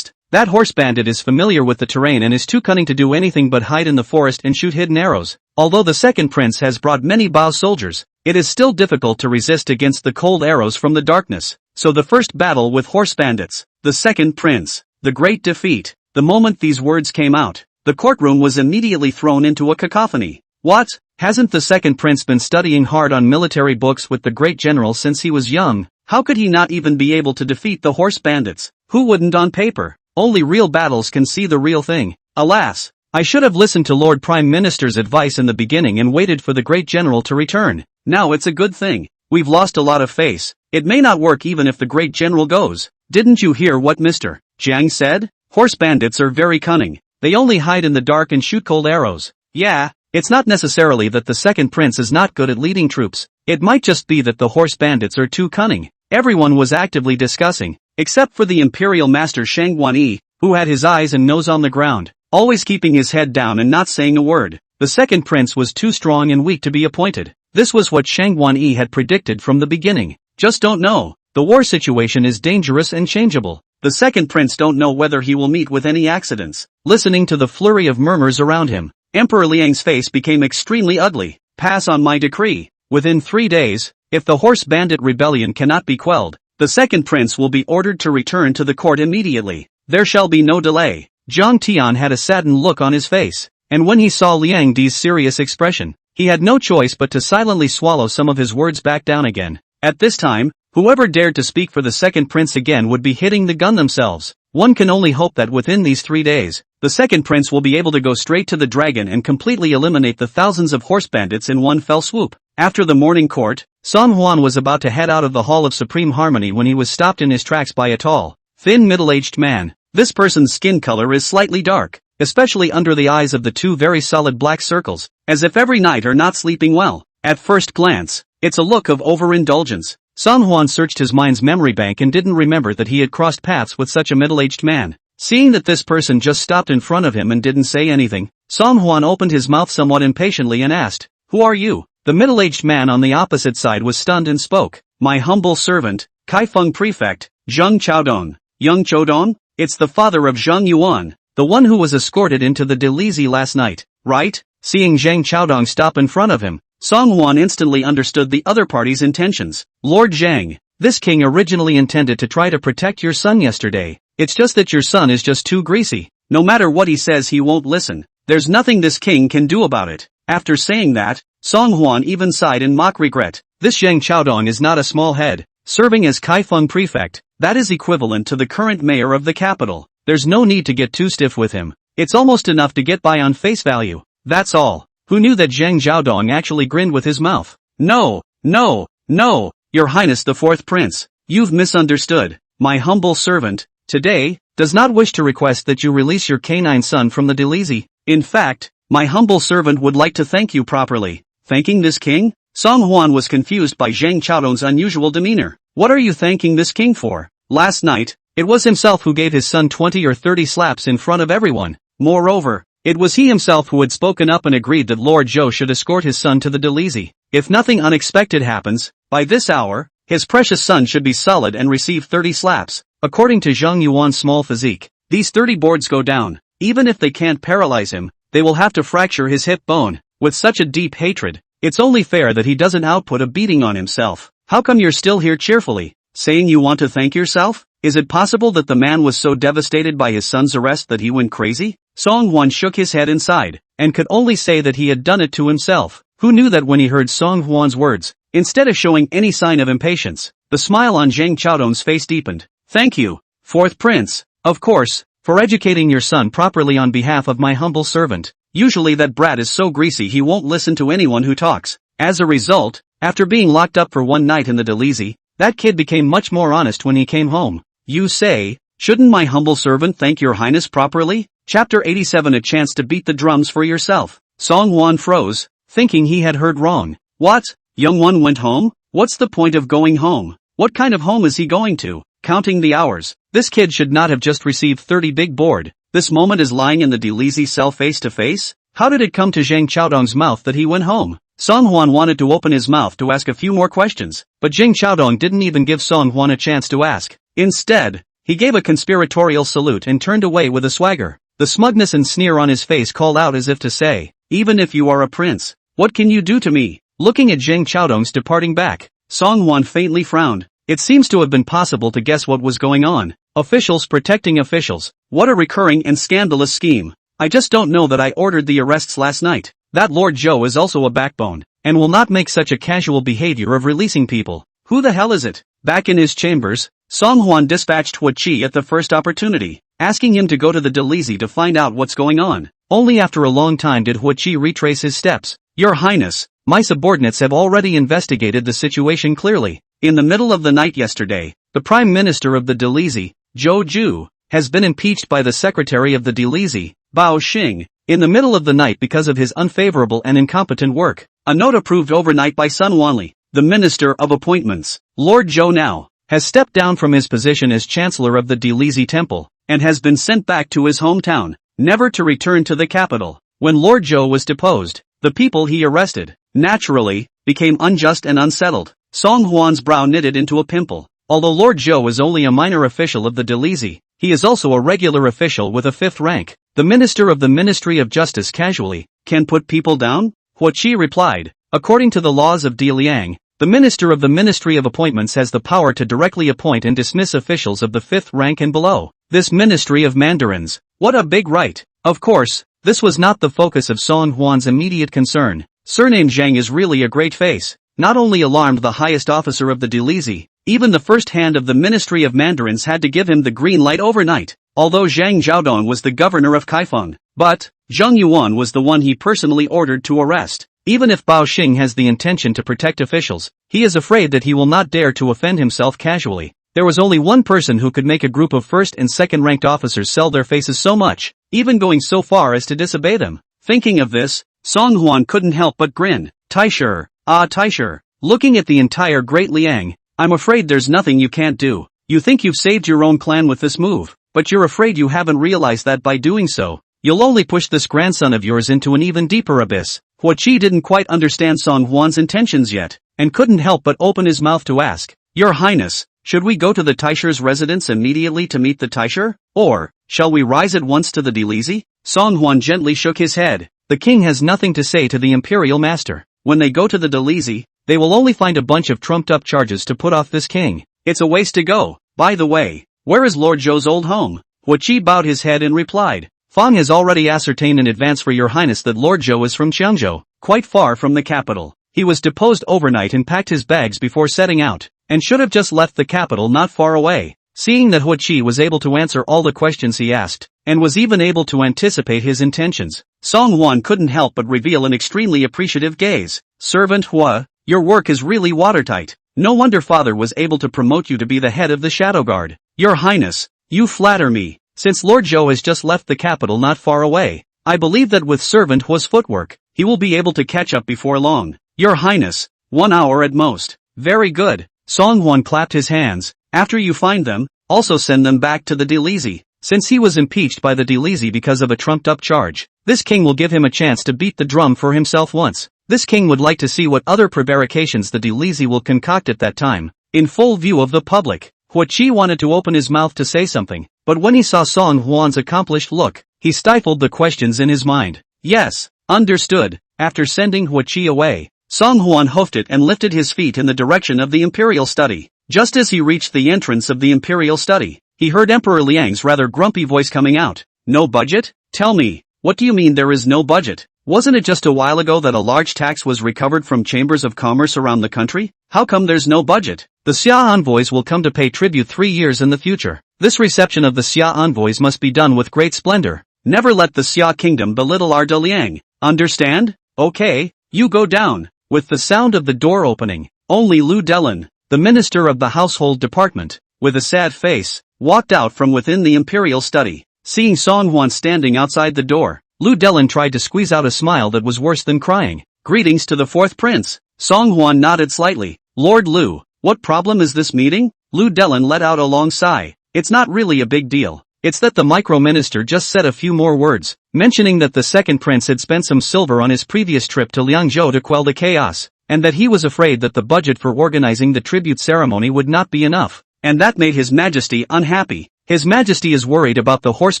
That horse bandit is familiar with the terrain and is too cunning to do anything but hide in the forest and shoot hidden arrows. Although the second prince has brought many Bao soldiers, it is still difficult to resist against the cold arrows from the darkness. So the first battle with horse bandits, the second prince, the great defeat. The moment these words came out, the courtroom was immediately thrown into a cacophony. What? Hasn't the second prince been studying hard on military books with the great general since he was young? How could he not even be able to defeat the horse bandits? Who wouldn't on paper? Only real battles can see the real thing. Alas, I should have listened to Lord Prime Minister's advice in the beginning and waited for the great general to return. Now it's a good thing. We've lost a lot of face. It may not work even if the great general goes. Didn't you hear what Mr. Jiang said? Horse bandits are very cunning. They only hide in the dark and shoot cold arrows. Yeah, it's not necessarily that the second prince is not good at leading troops. It might just be that the horse bandits are too cunning. everyone was actively discussing, except for the imperial master Shang Guanyi, who had his eyes and nose on the ground, always keeping his head down and not saying a word. The second prince was too strong and weak to be appointed. This was what Shang Guanyi had predicted from the beginning. Just don't know. The war situation is dangerous and changeable. The second prince don't know whether he will meet with any accidents. Listening to the flurry of murmurs around him, Emperor Liang's face became extremely ugly. Pass on my decree. Within 3 days, if the horse bandit rebellion cannot be quelled, the second prince will be ordered to return to the court immediately. There shall be no delay. Zhang Tian had a saddened look on his face, and when he saw Liang Di's serious expression, he had no choice but to silently swallow some of his words back down again. At this time, whoever dared to speak for the second prince again would be hitting the gun themselves. One can only hope that within these 3 days, the second prince will be able to go straight to the dragon and completely eliminate the thousands of horse bandits in one fell swoop. After the morning court, Song Huan was about to head out of the Hall of Supreme Harmony when he was stopped in his tracks by a tall, thin middle-aged man. This person's skin color is slightly dark, especially under the eyes of the 2 very solid black circles, as if every night are not sleeping well. At first glance, it's a look of overindulgence. Song Huan searched his mind's memory bank and didn't remember that he had crossed paths with such a middle-aged man. Seeing that this person just stopped in front of him and didn't say anything, Song Huan opened his mouth somewhat impatiently and asked, "Who are you?" The middle-aged man on the opposite side was stunned and spoke, "My humble servant, Kaifeng Prefect, Zheng Chaodong." Young Chaodong? It's the father of Zheng Yuan, the one who was escorted into the Delizy last night, right? Seeing Zheng Chaodong stop in front of him, Song Huan instantly understood the other party's intentions. "Lord Zhang, this king originally intended to try to protect your son yesterday. It's just that your son is just too greasy. No matter what he says he won't listen. There's nothing this king can do about it." After saying that, Song Huan even sighed in mock regret. This Zheng Chaodong is not a small head, serving as Kaifeng Prefect. That is equivalent to the current mayor of the capital. There's no need to get too stiff with him. It's almost enough to get by on face value. That's all. Who knew that Zheng Chaodong actually grinned with his mouth? "No, no, no, Your Highness the Fourth Prince, you've misunderstood. My humble servant, today, does not wish to request that you release your canine son from the Delizy. In fact, my humble servant would like to thank you properly." Thanking this king? Song Huan was confused by Zheng Chaodong's unusual demeanor. What are you thanking this king for? Last night, it was himself who gave his son 20 or 30 slaps in front of everyone. Moreover, it was he himself who had spoken up and agreed that Lord Zhou should escort his son to the Delizy. If nothing unexpected happens, by this hour, his precious son should be solid and receive 30 slaps. According to Zhang Yuan's small physique, these 30 boards go down. Even if they can't paralyze him, they will have to fracture his hip bone. With such a deep hatred, it's only fair that he doesn't output a beating on himself. How come you're still here cheerfully, saying you want to thank yourself? Is it possible that the man was so devastated by his son's arrest that he went crazy? Song Huan shook his head inside, and could only say that he had done it to himself. Who knew that when he heard Song Huan's words, instead of showing any sign of impatience, the smile on Zheng Chaodong's face deepened. "Thank you, Fourth Prince, of course, for educating your son properly on behalf of my humble servant. Usually that brat is so greasy he won't listen to anyone who talks. As a result, after being locked up for one night in the Delizy, that kid became much more honest when he came home. You say, shouldn't my humble servant thank your highness properly?" Chapter 87 A chance to beat the drums for yourself. Song Huan froze, thinking he had heard wrong. What? Young one went home? What's the point of going home? What kind of home is he going to? Counting the hours, this kid should not have just received 30 big board. This moment is lying in the Delizy cell face to face? How did it come to Zheng Chaodong's mouth that he went home? Song Huan wanted to open his mouth to ask a few more questions, but Zheng Chaodong didn't even give Song Huan a chance to ask. Instead, he gave a conspiratorial salute and turned away with a swagger. The smugness and sneer on his face called out as if to say, "Even if you are a prince, what can you do to me?" Looking at Zheng Chaodong's departing back, Song Huan faintly frowned. It seems to have been possible to guess what was going on. Officials protecting officials. What a recurring and scandalous scheme. I just don't know that I ordered the arrests last night. That Lord Zhou is also a backbone, and will not make such a casual behavior of releasing people. Who the hell is it? Back in his chambers, Song Huan dispatched Hua Qi at the first opportunity, asking him to go to the Delizy to find out what's going on. Only after a long time did Hua Qi retrace his steps. "Your Highness, my subordinates have already investigated the situation clearly. In the middle of the night yesterday, the Prime Minister of the Delizy, Zhou Ju, has been impeached by the Secretary of the Delizy, Bao Xing, in the middle of the night because of his unfavorable and incompetent work. A note approved overnight by Sun Wanli, the Minister of Appointments. Lord Zhou now has stepped down from his position as Chancellor of the Delizi Temple, and has been sent back to his hometown, never to return to the capital. When Lord Zhou was deposed, the people he arrested, naturally, became unjust and unsettled. Song Huan's brow knitted into a pimple. Although Lord Zhou is only a minor official of the Delizi, he is also a regular official with a 5th rank. The Minister of the Ministry of Justice casually can put people down? Hua Qi replied. According to the laws of Diliang, the Minister of the Ministry of Appointments has the power to directly appoint and dismiss officials of the 5th rank and below. This Ministry of Mandarins, what a big right! Of course, this was not the focus of Song Huan's immediate concern. Surname Zhang is really a great face. Not only alarmed the highest officer of the Delizi, even the first hand of the Ministry of Mandarins had to give him the green light overnight. Although Zhang Zhaodong was the governor of Kaifeng, but Zhang Yuan was the one he personally ordered to arrest. Even if Bao Xing has the intention to protect officials, he is afraid that he will not dare to offend himself casually. There was only one person who could make a group of 1st and 2nd ranked officers sell their faces so much, even going so far as to disobey them. Thinking of this, Song Huan couldn't help but grin. Taisher, Taisher, looking at the entire Great Liang, I'm afraid there's nothing you can't do. You think you've saved your own clan with this move, but you're afraid you haven't realized that by doing so, you'll only push this grandson of yours into an even deeper abyss. Hua Qi didn't quite understand Song Huan's intentions yet, and couldn't help but open his mouth to ask, Your Highness, should we go to the Taisher's residence immediately to meet the Taisher? Or, shall we rise at once to the Delizi? Song Huan gently shook his head. The king has nothing to say to the imperial master. When they go to the Delizi, they will only find a bunch of trumped-up charges to put off this king. It's a waste to go. By the way, where is Lord Zhou's old home? Hua Qi bowed his head and replied, Fang has already ascertained in advance for your highness that Lord Zhou is from Qiangzhou, quite far from the capital. He was deposed overnight and packed his bags before setting out, and should have just left the capital not far away. Seeing that Hua Qi was able to answer all the questions he asked, and was even able to anticipate his intentions, Song Huan couldn't help but reveal an extremely appreciative gaze. Servant Hua, your work is really watertight. No wonder father was able to promote you to be the head of the Shadow Guard. Your highness, you flatter me. Since Lord Zhou has just left the capital not far away, I believe that with servant Hua's footwork, he will be able to catch up before long. Your highness, 1 hour at most. Very good. Song Huan clapped his hands. After you find them, also send them back to the Delizi. Since he was impeached by the Delizi because of a trumped-up charge, this king will give him a chance to beat the drum for himself once. This king would like to see what other prevarications the Delizi will concoct at that time, in full view of the public. Hua Qi wanted to open his mouth to say something, but when he saw Song Huan's accomplished look, he stifled the questions in his mind. Yes, understood. After sending Hua Qi away, Song Huan hoofed it and lifted his feet in the direction of the imperial study. Just as he reached the entrance of the imperial study, he heard Emperor Liang's rather grumpy voice coming out. No budget? Tell me, what do you mean there is no budget? Wasn't it just a while ago that a large tax was recovered from chambers of commerce around the country? How come there's no budget? The Xia envoys will come to pay tribute 3 years in the future. This reception of the Xia envoys must be done with great splendor. Never let the Xia kingdom belittle our Daliang. Understand? Okay, you go down. With the sound of the door opening, only Lu Delin, the minister of the household department, with a sad face, walked out from within the imperial study. Seeing Song Huan standing outside the door, Lu Delin tried to squeeze out a smile that was worse than crying. Greetings to the 4th prince. Song Huan nodded slightly. Lord Lu, what problem is this meeting? Lu Delin let out a long sigh. It's not really a big deal. It's that the micro-minister just said a few more words, mentioning that the 2nd prince had spent some silver on his previous trip to Liangzhou to quell the chaos, and that he was afraid that the budget for organizing the tribute ceremony would not be enough, and that made His Majesty unhappy. His Majesty is worried about the horse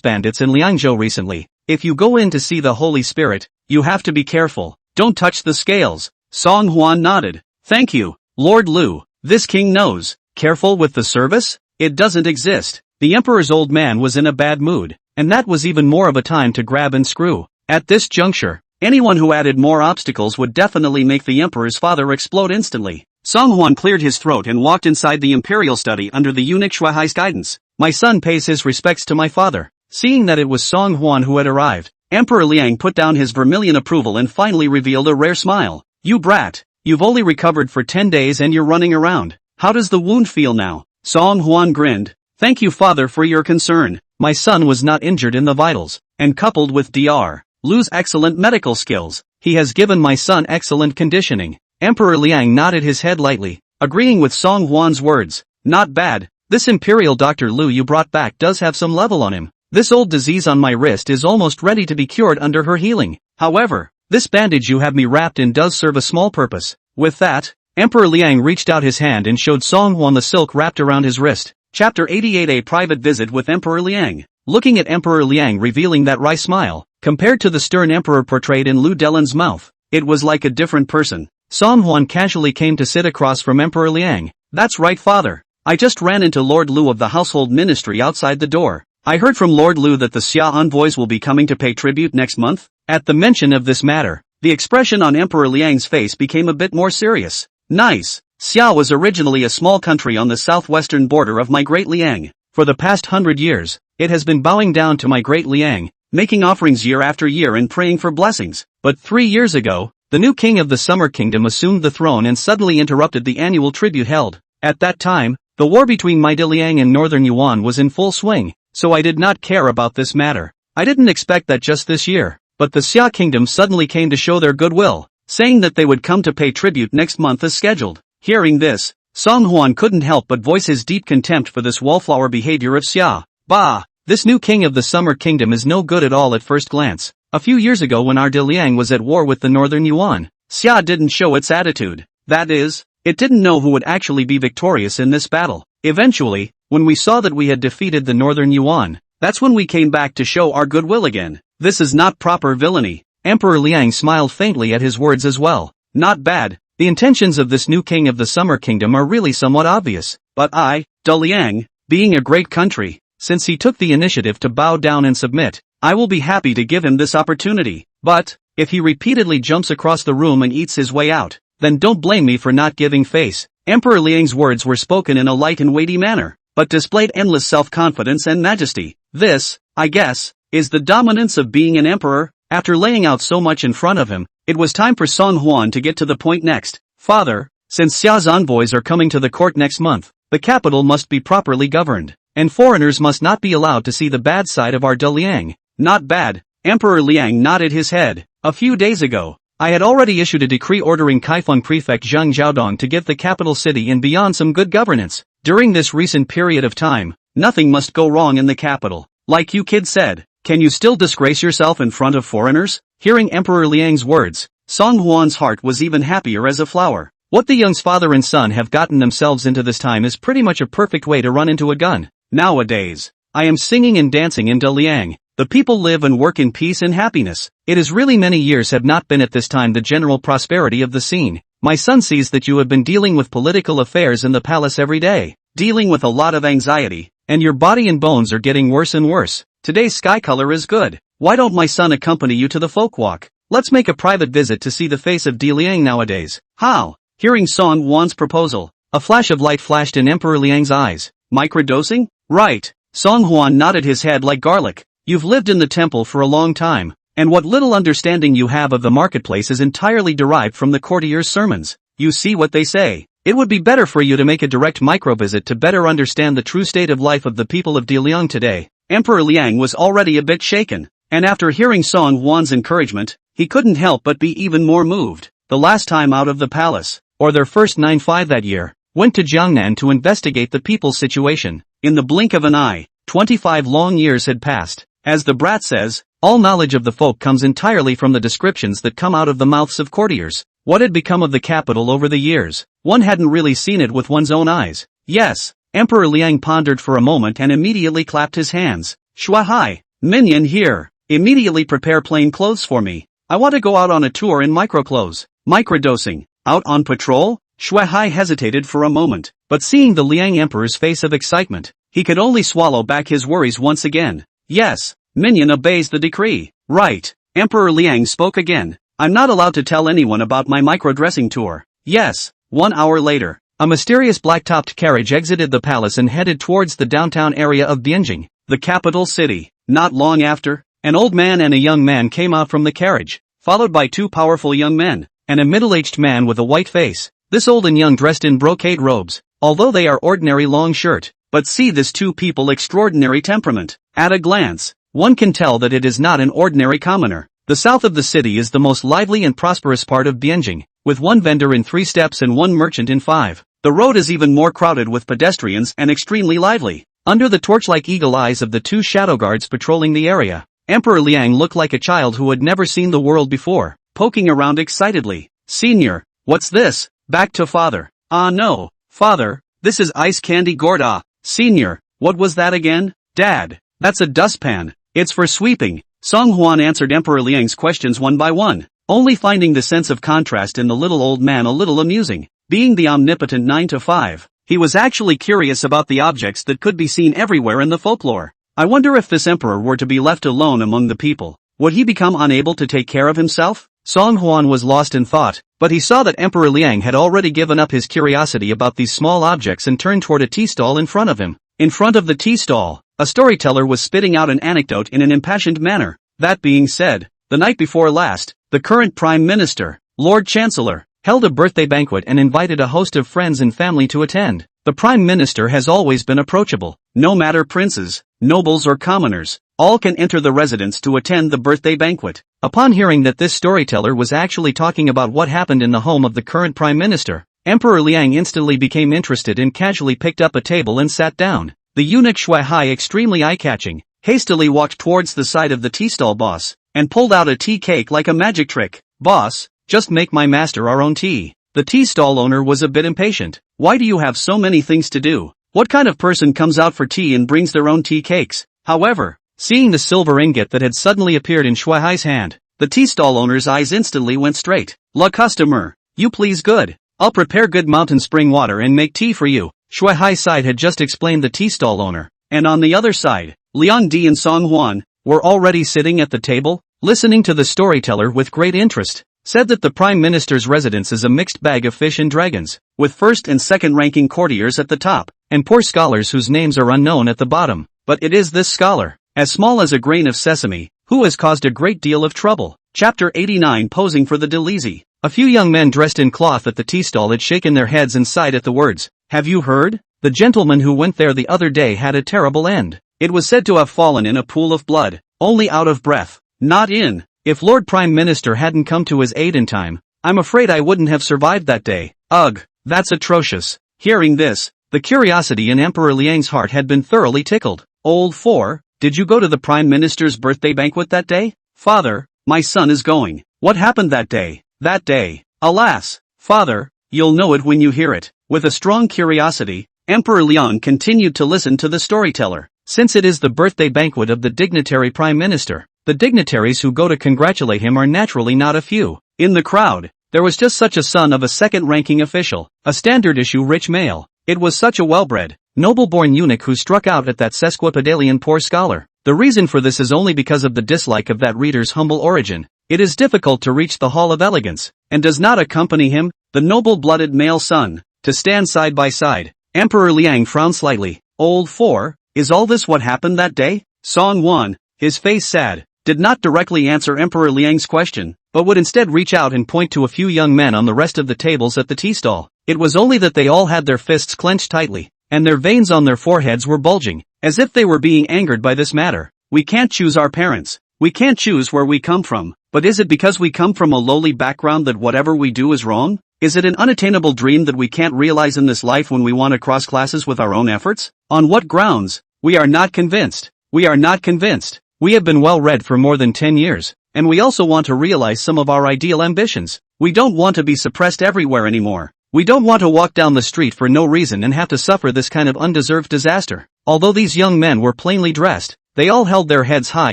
bandits in Liangzhou recently. If you go in to see the Holy Spirit, you have to be careful. Don't touch the scales. Song Huan nodded. Thank you, Lord Lu. This king knows. Careful with the service? It doesn't exist. The emperor's old man was in a bad mood, and that was even more of a time to grab and screw. At this juncture, anyone who added more obstacles would definitely make the emperor's father explode instantly. Song Huan cleared his throat and walked inside the imperial study under the eunuch Shuaihai's guidance. My son pays his respects to my father. Seeing that it was Song Huan who had arrived, Emperor Liang put down his vermilion approval and finally revealed a rare smile. You brat, you've only recovered for 10 days and you're running around. How does the wound feel now? Song Huan grinned. Thank you father for your concern. My son was not injured in the vitals, and coupled with Dr. Lu's excellent medical skills, he has given my son excellent conditioning. Emperor Liang nodded his head lightly, agreeing with Song Huan's words. Not bad. This Imperial Dr. Lu you brought back does have some level on him. This old disease on my wrist is almost ready to be cured under her healing. However, this bandage you have me wrapped in does serve a small purpose. With that, Emperor Liang reached out his hand and showed Song Huan the silk wrapped around his wrist. Chapter 88: A Private Visit with Emperor Liang. Looking at Emperor Liang revealing that wry smile, compared to the stern emperor portrayed in Lu Delan's mouth, it was like a different person. Song Huan casually came to sit across from Emperor Liang. That's right, father. I just ran into Lord Lu of the Household Ministry outside the door. I heard from Lord Lu that the Xia envoys will be coming to pay tribute next month. At the mention of this matter, the expression on Emperor Liang's face became a bit more serious. Nice. Xia was originally a small country on the southwestern border of my great Liang. For the past 100 years, it has been bowing down to my great Liang, making offerings year after year and praying for blessings. But 3 years ago, the new king of the Summer Kingdom assumed the throne and suddenly interrupted the annual tribute held. At that time, the war between my Liang and Northern Yuan was in full swing, so I did not care about this matter. I didn't expect that just this year, but the Xia Kingdom suddenly came to show their goodwill, saying that they would come to pay tribute next month as scheduled. Hearing this, Song Huan couldn't help but voice his deep contempt for this wallflower behavior of Xia. Bah! This new king of the Summer Kingdom is no good at all at first glance. A few years ago when our Liang was at war with the Northern Yuan, Xia didn't show its attitude. That is, it didn't know who would actually be victorious in this battle. Eventually, when we saw that we had defeated the Northern Yuan, that's when we came back to show our goodwill again. This is not proper villainy. Emperor Liang smiled faintly at his words as well. Not bad. The intentions of this new king of the Summer Kingdom are really somewhat obvious. But I, Liang, being a great country, since he took the initiative to bow down and submit, I will be happy to give him this opportunity. But, if he repeatedly jumps across the room and eats his way out, then don't blame me for not giving face. Emperor Liang's words were spoken in a light and weighty manner, but displayed endless self-confidence and majesty. This, I guess, is the dominance of being an emperor. After laying out so much in front of him, it was time for Song Huan to get to the point next. Father, since Xia's envoys are coming to the court next month, the capital must be properly governed, and foreigners must not be allowed to see the bad side of our Liang. Not bad. Emperor Liang nodded his head. A few days ago, I had already issued a decree ordering Kaifeng Prefect Zhang Xiaodong to give the capital city and beyond some good governance. During this recent period of time, nothing must go wrong in the capital. Like you kids said, can you still disgrace yourself in front of foreigners? Hearing Emperor Liang's words, Song Huan's heart was even happier as a flower. What the young's father and son have gotten themselves into this time is pretty much a perfect way to run into a gun. Nowadays, I am singing and dancing in Liang. The people live and work in peace and happiness. It is really many years have not been at this time the general prosperity of the scene. My son sees that you have been dealing with political affairs in the palace every day, dealing with a lot of anxiety, and your body and bones are getting worse and worse. Today's sky color is good. Why don't my son accompany you to the folk walk? Let's make a private visit to see the face of Liang nowadays. How? Hearing Song Huan's proposal, a flash of light flashed in Emperor Liang's eyes. Microdosing? Right. Song Huan nodded his head like garlic. You've lived in the temple for a long time, and what little understanding you have of the marketplace is entirely derived from the courtiers' sermons. You see what they say. It would be better for you to make a direct microvisit to better understand the true state of life of the people of Liang today. Emperor Liang was already a bit shaken, and after hearing Song Huan's encouragement, he couldn't help but be even more moved. The last time out of the palace, or their first 9-5 that year, went to Jiangnan to investigate the people's situation. In the blink of an eye, 25 long years had passed. As the brat says, all knowledge of the folk comes entirely from the descriptions that come out of the mouths of courtiers. What had become of the capital over the years? One hadn't really seen it with one's own eyes. Yes. Emperor Liang pondered for a moment and immediately clapped his hands. Shuahai, minion here. Immediately prepare plain clothes for me. I want to go out on a tour in microclothes. Microdosing. Out on patrol? Shuahai hesitated for a moment, but seeing the Liang Emperor's face of excitement, he could only swallow back his worries once again. Yes, minion obeys the decree. Right. Emperor Liang spoke again. I'm not allowed to tell anyone about my microdressing tour. Yes. 1 hour later, a mysterious black-topped carriage exited the palace and headed towards the downtown area of Bianjing, the capital city. Not long after, an old man and a young man came out from the carriage, followed by 2 powerful young men, and a middle-aged man with a white face. This old and young dressed in brocade robes, although they are ordinary long shirt. But see this 2 people extraordinary temperament. At a glance, one can tell that it is not an ordinary commoner. The south of the city is the most lively and prosperous part of Bianjing, with 1 vendor in 3 steps and 1 merchant in 5. The road is even more crowded with pedestrians and extremely lively. Under the torch-like eagle eyes of the two shadow guards patrolling the area, Emperor Liang looked like a child who had never seen the world before, poking around excitedly. Senior, what's this? Back to father. Ah no, father, this is ice candy gourd. Ah, senior, what was that again? Dad, that's a dustpan. It's for sweeping. Song Huan answered Emperor Liang's questions one by one, only finding the sense of contrast in the little old man a little amusing. Being the omnipotent 9 to 5, he was actually curious about the objects that could be seen everywhere in the folklore. I wonder if this emperor were to be left alone among the people, would he become unable to take care of himself? Song Huan was lost in thought, but he saw that Emperor Liang had already given up his curiosity about these small objects and turned toward a tea stall in front of him. In front of the tea stall, a storyteller was spitting out an anecdote in an impassioned manner. That being said, the night before last, the current Prime Minister, Lord Chancellor, held a birthday banquet and invited a host of friends and family to attend. The Prime Minister has always been approachable. No matter princes, nobles or commoners, all can enter the residence to attend the birthday banquet. Upon hearing that this storyteller was actually talking about what happened in the home of the current Prime Minister, Emperor Liang instantly became interested and casually picked up a table and sat down. The eunuch Shui Hai, extremely eye-catching, hastily walked towards the side of the tea stall boss, and pulled out a tea cake like a magic trick. Boss, just make my master our own tea. The tea stall owner was a bit impatient. Why do you have so many things to do? What kind of person comes out for tea and brings their own tea cakes? However, seeing the silver ingot that had suddenly appeared in Shui Hai's hand, the tea stall owner's eyes instantly went straight. La customer, you please good. I'll prepare good mountain spring water and make tea for you. Shui Hai's side had just explained the tea stall owner, and on the other side, Liang Di and Song Huan were already sitting at the table, listening to the storyteller with great interest. Said that the Prime Minister's residence is a mixed bag of fish and dragons, with first and second ranking courtiers at the top, and poor scholars whose names are unknown at the bottom. But it is this scholar, as small as a grain of sesame, who has caused a great deal of trouble. Chapter 89, Posing for the Delisi. A few young men dressed in cloth at the tea stall had shaken their heads and sighed at the words. Have you heard? The gentleman who went there the other day had a terrible end. It was said to have fallen in a pool of blood, only out of breath, not in. If Lord Prime Minister hadn't come to his aid in time, I'm afraid I wouldn't have survived that day. Ugh, that's atrocious. Hearing this, the curiosity in Emperor Liang's heart had been thoroughly tickled. Old 4, did you go to the Prime Minister's birthday banquet that day? Father, my son is going. What happened that day? That day. Alas, father, you'll know it when you hear it. With a strong curiosity, Emperor Liang continued to listen to the storyteller. Since it is the birthday banquet of the dignitary Prime Minister, the dignitaries who go to congratulate him are naturally not a few. In the crowd, there was just such a son of a second-ranking official, a standard-issue rich male. It was such a well-bred, noble-born eunuch who struck out at that sesquipedalian poor scholar. The reason for this is only because of the dislike of that reader's humble origin. It is difficult to reach the hall of elegance, and does not accompany him, the noble-blooded male son, to stand side by side. Emperor Liang frowned slightly. Old 4, is all this what happened that day? Song 1, his face sad, did not directly answer Emperor Liang's question, but would instead reach out and point to a few young men on the rest of the tables at the tea stall. It was only that they all had their fists clenched tightly, and their veins on their foreheads were bulging, as if they were being angered by this matter. We can't choose our parents. We can't choose where we come from, but is it because we come from a lowly background that whatever we do is wrong? Is it an unattainable dream that we can't realize in this life when we want to cross classes with our own efforts? On what grounds? We are not convinced. We are not convinced. We have been well read for more than 10 years, and we also want to realize some of our ideal ambitions. We don't want to be suppressed everywhere anymore. We don't want to walk down the street for no reason and have to suffer this kind of undeserved disaster. Although these young men were plainly dressed, they all held their heads high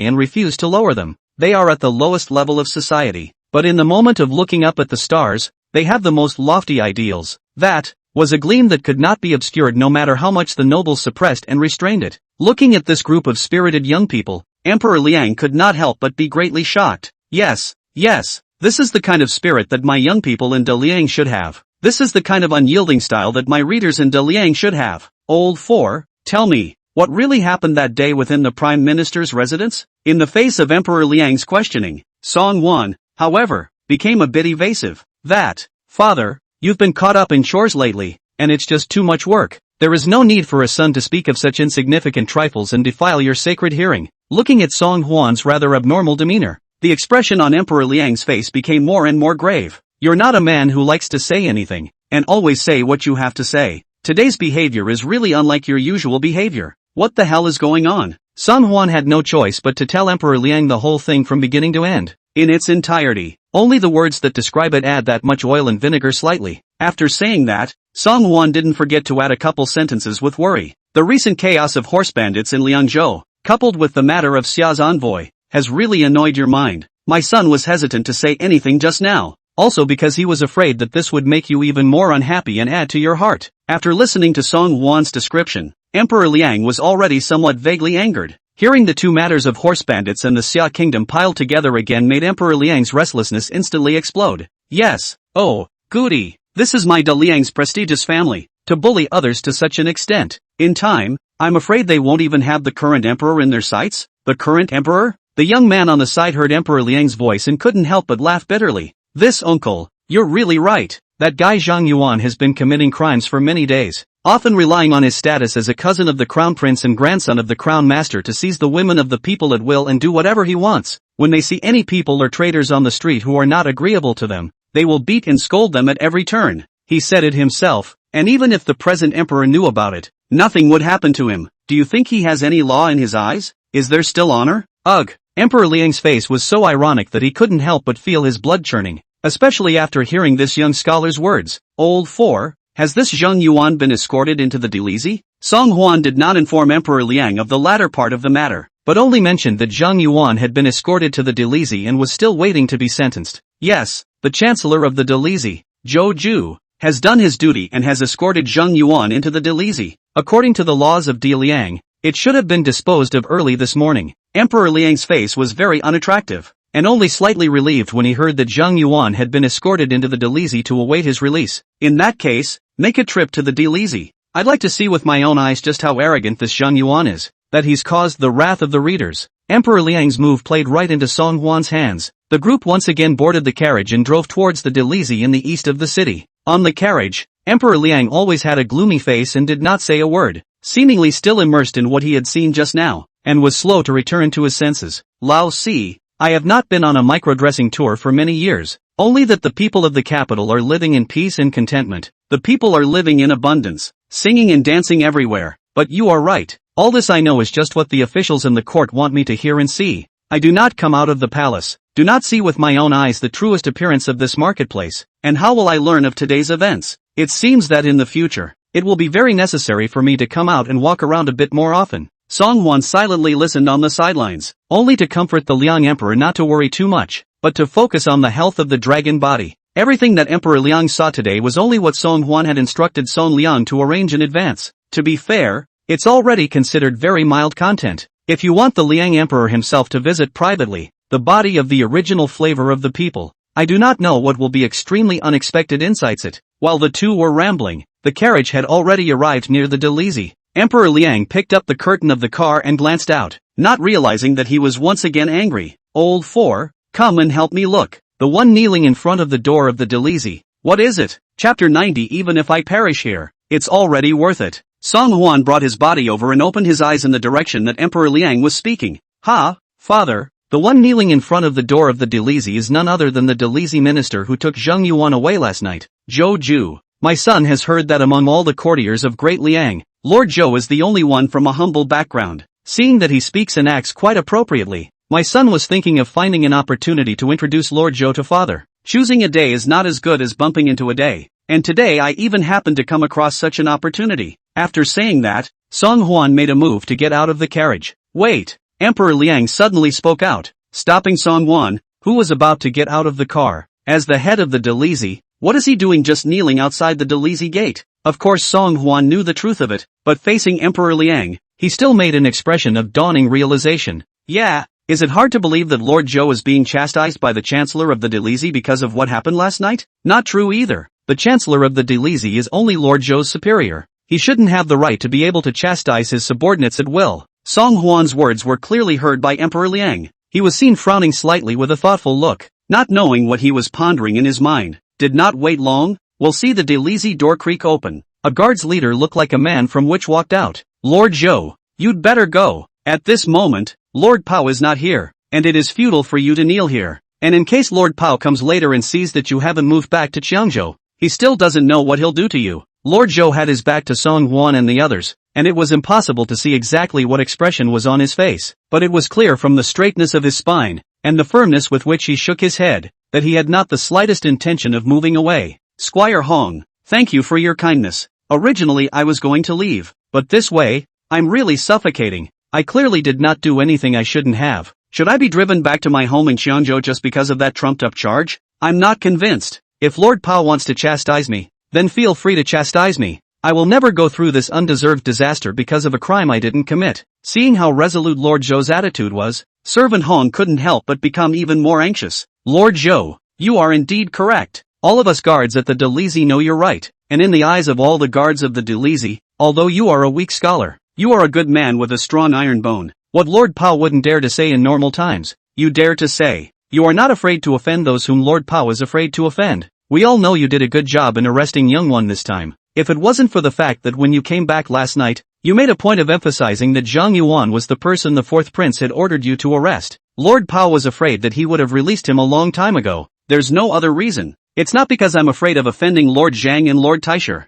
and refused to lower them. They are at the lowest level of society, but in the moment of looking up at the stars, they have the most lofty ideals. That was a gleam that could not be obscured no matter how much the nobles suppressed and restrained it. Looking at this group of spirited young people, Emperor Liang could not help but be greatly shocked. Yes, this is the kind of spirit that my young people in Daliang should have. This is the kind of unyielding style that my readers in Daliang should have. Old 4, tell me, what really happened that day within the Prime Minister's residence? In the face of Emperor Liang's questioning, Song 1, however, became a bit evasive. That, father, you've been caught up in chores lately, and it's just too much work. There is no need for a son to speak of such insignificant trifles and defile your sacred hearing. Looking at Song Huan's rather abnormal demeanor, the expression on Emperor Liang's face became more and more grave. You're not a man who likes to say anything. and always say what you have to say. Today's behavior is really unlike your usual behavior. What the hell is going on? Song Hwan had no choice but to tell Emperor Liang the whole thing from beginning to end, in its entirety. Only the words that describe it add that much oil and vinegar slightly. After saying that, Song Hwan didn't forget to add a couple sentences with worry. The recent chaos of horse bandits in Liangzhou, coupled with the matter of Xia's envoy, has really annoyed your mind. My son was hesitant to say anything just now, also because he was afraid that this would make you even more unhappy and add to your heart. After listening to Song Hwan's description, Emperor Liang was already somewhat vaguely angered. Hearing the two matters of horse bandits and the Xia kingdom piled together again made Emperor Liang's restlessness instantly explode. Yes, oh, goody, this is my De Liang's prestigious family, to bully others to such an extent. In time, I'm afraid they won't even have the current emperor in their sights? The current emperor? The young man on the side heard Emperor Liang's voice and couldn't help but laugh bitterly. This uncle, you're really right. That guy Zhang Yuan has been committing crimes for many days, often relying on his status as a cousin of the crown prince and grandson of the crown master to seize the women of the people at will and do whatever he wants. When they see any people or traders on the street who are not agreeable to them, they will beat and scold them at every turn. He said it himself, and even if the present emperor knew about it, nothing would happen to him. Do you think he has any law in his eyes? Is there still honor? Ugh. Emperor Liang's face was so ironic that he couldn't help but feel his blood churning, especially after hearing this young scholar's words. Old 4, has this Zhang Yuan been escorted into the Delizy? Song Hwan did not inform Emperor Liang of the latter part of the matter, but only mentioned that Zhang Yuan had been escorted to the Delizy and was still waiting to be sentenced. Yes, the chancellor of the Delizy, Zhou Ju, has done his duty and has escorted Zhang Yuan into the Delizy. According to the laws of De Liang, it should have been disposed of early this morning. Emperor Liang's face was very unattractive, and only slightly relieved when he heard that Zhang Yuan had been escorted into the Delizy to await his release. In that case, make a trip to the Delizy. I'd like to see with my own eyes just how arrogant this Zhang Yuan is, that he's caused the wrath of the readers. Emperor Liang's move played right into Song Hwan's hands. The group once again boarded the carriage and drove towards the Delizy in the east of the city. On the carriage, Emperor Liang always had a gloomy face and did not say a word, seemingly still immersed in what he had seen just now, and was slow to return to his senses. Lao Si, I have not been on a microdressing tour for many years, only that the people of the capital are living in peace and contentment. The people are living in abundance, singing and dancing everywhere. But you are right, all this I know is just what the officials in the court want me to hear and see. I do not come out of the palace, do not see with my own eyes the truest appearance of this marketplace, and how will I learn of today's events? It seems that in the future, it will be very necessary for me to come out and walk around a bit more often. Song Hwan silently listened on the sidelines, only to comfort the Liang Emperor not to worry too much, but to focus on the health of the dragon body. Everything that Emperor Liang saw today was only what Song Hwan had instructed Song Liang to arrange in advance. To be fair, it's already considered very mild content. If you want the Liang Emperor himself to visit privately, the body of the original flavor of the people, I do not know what will be extremely unexpected insights it. While the two were rambling, the carriage had already arrived near the Delizy. Emperor Liang picked up the curtain of the car and glanced out, not realizing that he was once again angry. Old 4, come and help me look. The one kneeling in front of the door of the Delizy. What is it? Chapter 90. Even if I perish here, it's already worth it. Song Hwan brought his body over and opened his eyes in the direction that Emperor Liang was speaking. Ha, father, the one kneeling in front of the door of the Delizy is none other than the Delizy minister who took Zhang Yuan away last night, Zhou Ju. My son has heard that among all the courtiers of Great Liang, Lord Zhou is the only one from a humble background. Seeing that he speaks and acts quite appropriately, my son was thinking of finding an opportunity to introduce Lord Zhou to father. Choosing a day is not as good as bumping into a day, and today I even happened to come across such an opportunity. After saying that, Song Hwan made a move to get out of the carriage. Wait! Emperor Liang suddenly spoke out, stopping Song Hwan, who was about to get out of the car. As the head of the Delizy, what is he doing just kneeling outside the Delizy gate? Of course Song Hwan knew the truth of it, but facing Emperor Liang, he still made an expression of dawning realization. Yeah, is it hard to believe that Lord Zhou is being chastised by the Chancellor of the Delizy because of what happened last night? Not true either. The Chancellor of the Delizy is only Lord Zhou's superior. He shouldn't have the right to be able to chastise his subordinates at will. Song Hwan's words were clearly heard by Emperor Liang. He was seen frowning slightly with a thoughtful look, not knowing what he was pondering in his mind. Did not wait long, we'll see the Delizy door creak open. A guard's leader looked like a man from which walked out. Lord Zhou, you'd better go. At this moment, Lord Pao is not here, and it is futile for you to kneel here. And in case Lord Pao comes later and sees that you haven't moved back to Qiangzhou, he still doesn't know what he'll do to you. Lord Zhou had his back to Song Huan and the others, and it was impossible to see exactly what expression was on his face, but it was clear from the straightness of his spine, and the firmness with which he shook his head, that he had not the slightest intention of moving away. Squire Hong, thank you for your kindness. Originally I was going to leave, but this way, I'm really suffocating. I clearly did not do anything I shouldn't have. Should I be driven back to my home in Xiangzhou just because of that trumped-up charge? I'm not convinced. If Lord Pao wants to chastise me, then feel free to chastise me. I will never go through this undeserved disaster because of a crime I didn't commit. Seeing how resolute Lord Zhou's attitude was, Servant Hong couldn't help but become even more anxious. Lord Zhou, you are indeed correct. All of us guards at the Delizy know you're right, and in the eyes of all the guards of the Delizy, although you are a weak scholar, you are a good man with a strong iron bone. What Lord Pao wouldn't dare to say in normal times, you dare to say. You are not afraid to offend those whom Lord Pao is afraid to offend. We all know you did a good job in arresting Young One this time. If it wasn't for the fact that when you came back last night, you made a point of emphasizing that Zhang Yuan was the person the fourth prince had ordered you to arrest. Lord Pao was afraid that he would have released him a long time ago. There's no other reason. It's not because I'm afraid of offending Lord Zhang and Lord Taisher.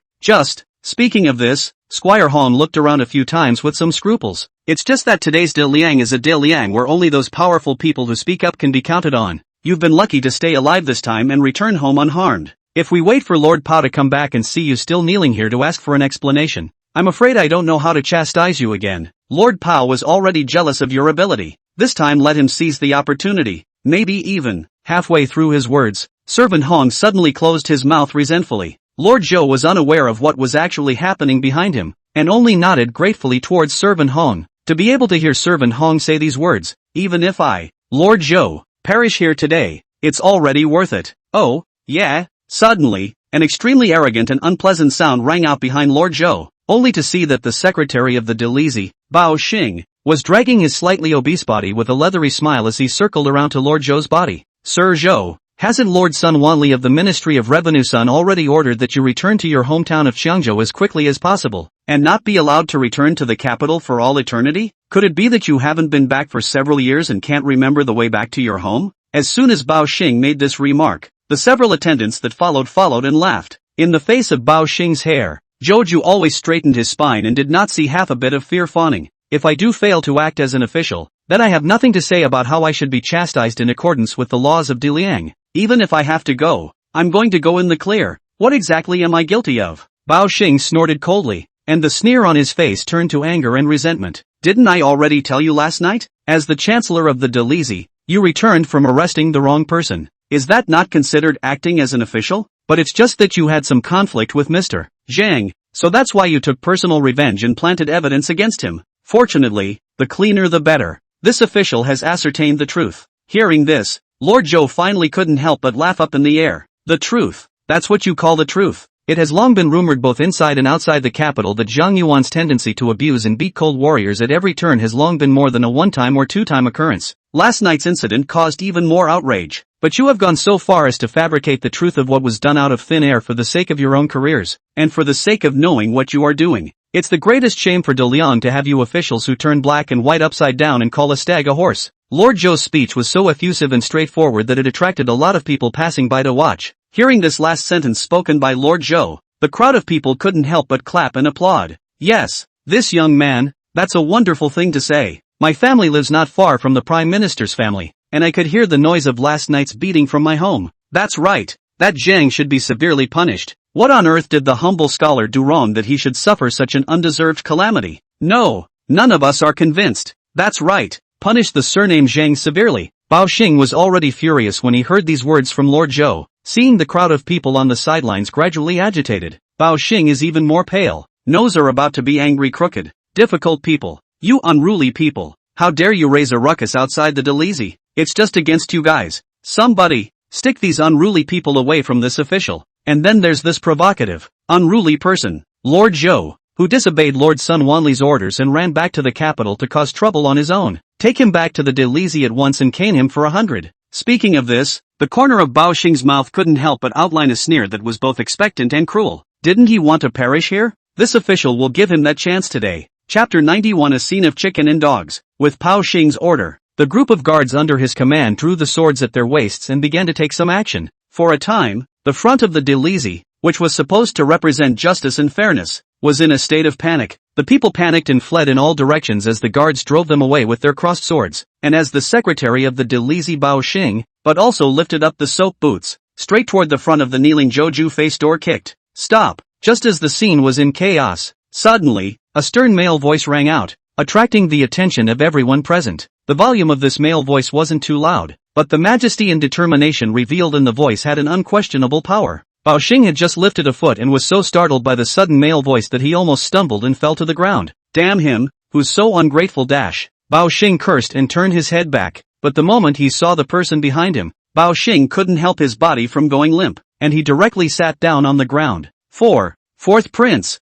Speaking of this, Squire Hong looked around a few times with some scruples. It's just that today's De Liang is a De Liang where only those powerful people who speak up can be counted on. You've been lucky to stay alive this time and return home unharmed. If we wait for Lord Pao to come back and see you still kneeling here to ask for an explanation, I'm afraid I don't know how to chastise you again. Lord Pao was already jealous of your ability. This time let him seize the opportunity. Maybe even. Halfway through his words, Servant Hong suddenly closed his mouth resentfully. Lord Zhou was unaware of what was actually happening behind him, and only nodded gratefully towards Servant Hong. To be able to hear Servant Hong say these words, even if I, Lord Zhou, perish here today, it's already worth it. Oh, yeah. Suddenly, an extremely arrogant and unpleasant sound rang out behind Lord Zhou, only to see that the secretary of the Delizy, Bao Xing, was dragging his slightly obese body with a leathery smile as he circled around to Lord Zhou's body. Sir Zhou, hasn't Lord Sun Wanli of the Ministry of Revenue Sun already ordered that you return to your hometown of Xiangzhou as quickly as possible, and not be allowed to return to the capital for all eternity? Could it be that you haven't been back for several years and can't remember the way back to your home? As soon as Bao Xing made this remark, the several attendants that followed and laughed. In the face of Bao Xing's hair, Zhou always straightened his spine and did not see half a bit of fear fawning. If I do fail to act as an official, then I have nothing to say about how I should be chastised in accordance with the laws of Diliang. Even if I have to go, I'm going to go in the clear. What exactly am I guilty of? Bao Xing snorted coldly, and the sneer on his face turned to anger and resentment. Didn't I already tell you last night? As the Chancellor of the Delizy, you returned from arresting the wrong person. Is that not considered acting as an official? But it's just that you had some conflict with Mr. Zhang, so that's why you took personal revenge and planted evidence against him. Fortunately, the cleaner the better. This official has ascertained the truth. Hearing this, Lord Zhou finally couldn't help but laugh up in the air. The truth? That's what you call the truth? It has long been rumored both inside and outside the capital that Zhang Yuan's tendency to abuse and beat cold warriors at every turn has long been more than a one-time or two-time occurrence. Last night's incident caused even more outrage. But you have gone so far as to fabricate the truth of what was done out of thin air for the sake of your own careers, and for the sake of knowing what you are doing. It's the greatest shame for De Liang to have you officials who turn black and white upside down and call a stag a horse. Lord Zhou's speech was so effusive and straightforward that it attracted a lot of people passing by to watch. Hearing this last sentence spoken by Lord Zhou, the crowd of people couldn't help but clap and applaud. Yes, this young man, that's a wonderful thing to say. My family lives not far from the Prime Minister's family, and I could hear the noise of last night's beating from my home. That's right, that Zhang should be severely punished. What on earth did the humble scholar do wrong that he should suffer such an undeserved calamity? No, none of us are convinced. That's right, punish the surnamed Zhang severely. Bao Xing was already furious when he heard these words from Lord Zhou. Seeing the crowd of people on the sidelines gradually agitated, Bao Xing is even more pale. Nose are about to be angry crooked. Difficult people. You unruly people. How dare you raise a ruckus outside the Delizy? It's just against you guys. Somebody, stick these unruly people away from this official. And then there's this provocative, unruly person, Lord Zhou, who disobeyed Lord Sun Wanli's orders and ran back to the capital to cause trouble on his own. Take him back to the Delizy at once and cane him for 100. Speaking of this, the corner of Bao Xing's mouth couldn't help but outline a sneer that was both expectant and cruel. Didn't he want to perish here? This official will give him that chance today. Chapter 91 A Scene of Chicken and Dogs. With Bao Xing's order, the group of guards under his command drew the swords at their waists and began to take some action. For a time, the front of the Delizy, which was supposed to represent justice and fairness, was in a state of panic. The people panicked and fled in all directions as the guards drove them away with their crossed swords, and as the secretary of the Delizy Bao Xing, but also lifted up the soap boots, straight toward the front of the kneeling Joju face door kicked. Stop! Just as the scene was in chaos, suddenly, a stern male voice rang out, attracting the attention of everyone present. The volume of this male voice wasn't too loud, but the majesty and determination revealed in the voice had an unquestionable power. Bao Xing had just lifted a foot and was so startled by the sudden male voice that he almost stumbled and fell to the ground. Damn him, who's so ungrateful dash. Bao Xing cursed and turned his head back, but the moment he saw the person behind him, Bao Xing couldn't help his body from going limp, and he directly sat down on the ground. Fourth Prince,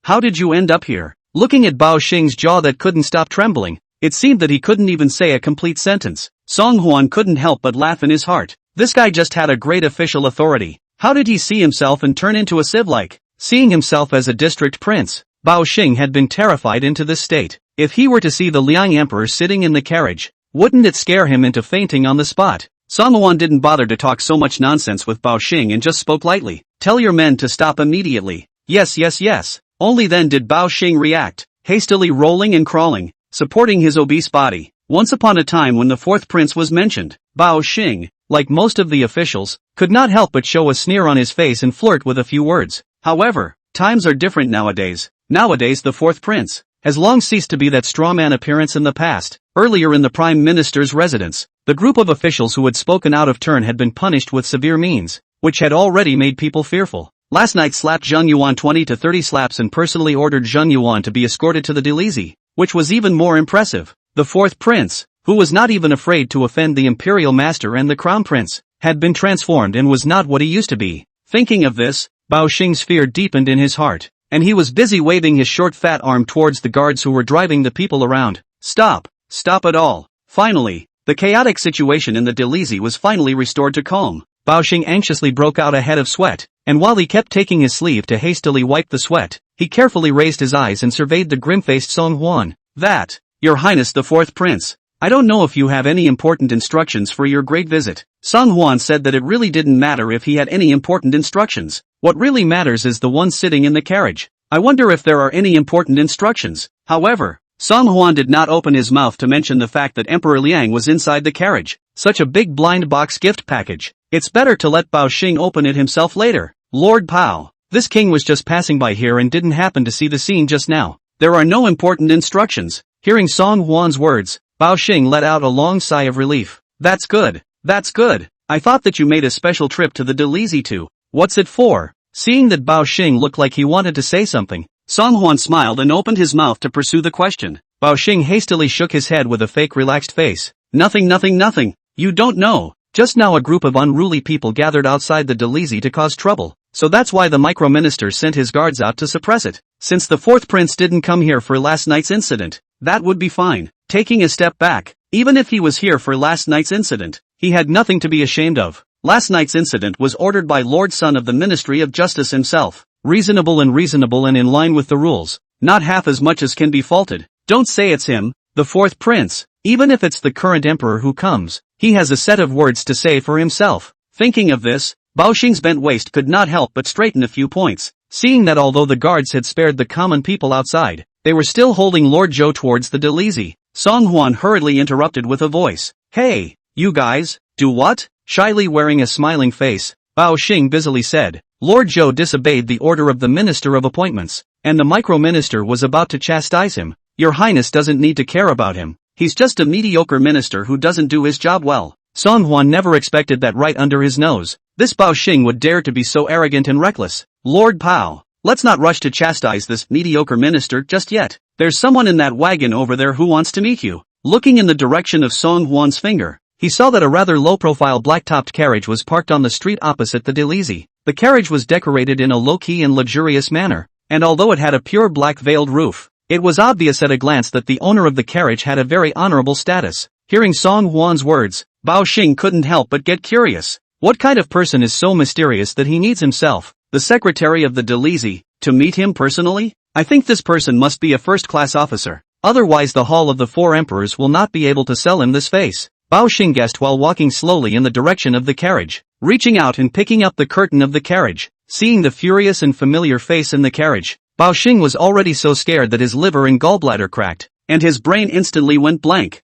how did you end up here? Looking at Bao Xing's jaw that couldn't stop trembling, it seemed that he couldn't even say a complete sentence. Song Huan couldn't help but laugh in his heart. This guy just had a great official authority. How did he see himself and turn into a civ like? Seeing himself as a district prince, Bao Xing had been terrified into this state. If he were to see the Liang Emperor sitting in the carriage, wouldn't it scare him into fainting on the spot? Song Huan didn't bother to talk so much nonsense with Bao Xing and just spoke lightly. Tell your men to stop immediately. Yes. Only then did Bao Xing react, hastily rolling and crawling, supporting his obese body. Once upon a time when the fourth prince was mentioned, Bao Xing, like most of the officials, could not help but show a sneer on his face and flirt with a few words. However, times are different nowadays. Nowadays the fourth prince has long ceased to be that strawman appearance in the past. Earlier in the prime minister's residence, the group of officials who had spoken out of turn had been punished with severe means, which had already made people fearful. Last night slapped Zheng Yuan 20 to 30 slaps and personally ordered Zheng Yuan to be escorted to the Delizy, which was even more impressive. The fourth prince, who was not even afraid to offend the imperial master and the crown prince, had been transformed and was not what he used to be. Thinking of this, Bao Xing's fear deepened in his heart, and he was busy waving his short fat arm towards the guards who were driving the people around. Stop it all. Finally, the chaotic situation in the Delizy was finally restored to calm. Bao Xing anxiously broke out a head of sweat, and while he kept taking his sleeve to hastily wipe the sweat, he carefully raised his eyes and surveyed the grim-faced Song Huan. That, Your Highness the fourth prince, I don't know if you have any important instructions for your great visit. Song Huan said that it really didn't matter if he had any important instructions. What really matters is the one sitting in the carriage. I wonder if there are any important instructions. However, Song Huan did not open his mouth to mention the fact that Emperor Liang was inside the carriage. Such a big blind box gift package. It's better to let Bao Xing open it himself later. Lord Pao, this king was just passing by here and didn't happen to see the scene just now. There are no important instructions. Hearing Song Huan's words, Bao Xing let out a long sigh of relief. That's good. I thought that you made a special trip to the Delizy too. What's it for? Seeing that Bao Xing looked like he wanted to say something, Song Huan smiled and opened his mouth to pursue the question. Bao Xing hastily shook his head with a fake relaxed face. Nothing. You don't know. Just now a group of unruly people gathered outside the Delizy to cause trouble, so that's why the micro-minister sent his guards out to suppress it. Since the fourth prince didn't come here for last night's incident, that would be fine. Taking a step back, even if he was here for last night's incident, he had nothing to be ashamed of. Last night's incident was ordered by Lord Sun of the Ministry of Justice himself. Reasonable and in line with the rules. Not half as much as can be faulted. Don't say it's him, the fourth prince. Even if it's the current emperor who comes, he has a set of words to say for himself. Thinking of this, Bao Xing's bent waist could not help but straighten a few points, seeing that although the guards had spared the common people outside, they were still holding Lord Zhou towards the Delizy. Song Huan hurriedly interrupted with a voice. Hey, you guys, do what? Shyly wearing a smiling face, Bao Xing busily said. Lord Zhou disobeyed the order of the Minister of Appointments, and the micro-minister was about to chastise him. Your Highness doesn't need to care about him. He's just a mediocre minister who doesn't do his job well. Song Huan never expected that right under his nose. This Bao Xing would dare to be so arrogant and reckless. Lord Pao, let's not rush to chastise this mediocre minister just yet. There's someone in that wagon over there who wants to meet you. Looking in the direction of Song Huan's finger, he saw that a rather low-profile black-topped carriage was parked on the street opposite the Delizy. The carriage was decorated in a low-key and luxurious manner, and although it had a pure black veiled roof, it was obvious at a glance that the owner of the carriage had a very honorable status. Hearing Song Huan's words, Bao Xing couldn't help but get curious. What kind of person is so mysterious that he needs himself, the secretary of the Delizy, to meet him personally? I think this person must be a first-class officer. Otherwise the Hall of the Four Emperors will not be able to sell him this face. Bao Xing guessed while walking slowly in the direction of the carriage, reaching out and picking up the curtain of the carriage. Seeing the furious and familiar face in the carriage, Bao Xing was already so scared that his liver and gallbladder cracked, and his brain instantly went blank.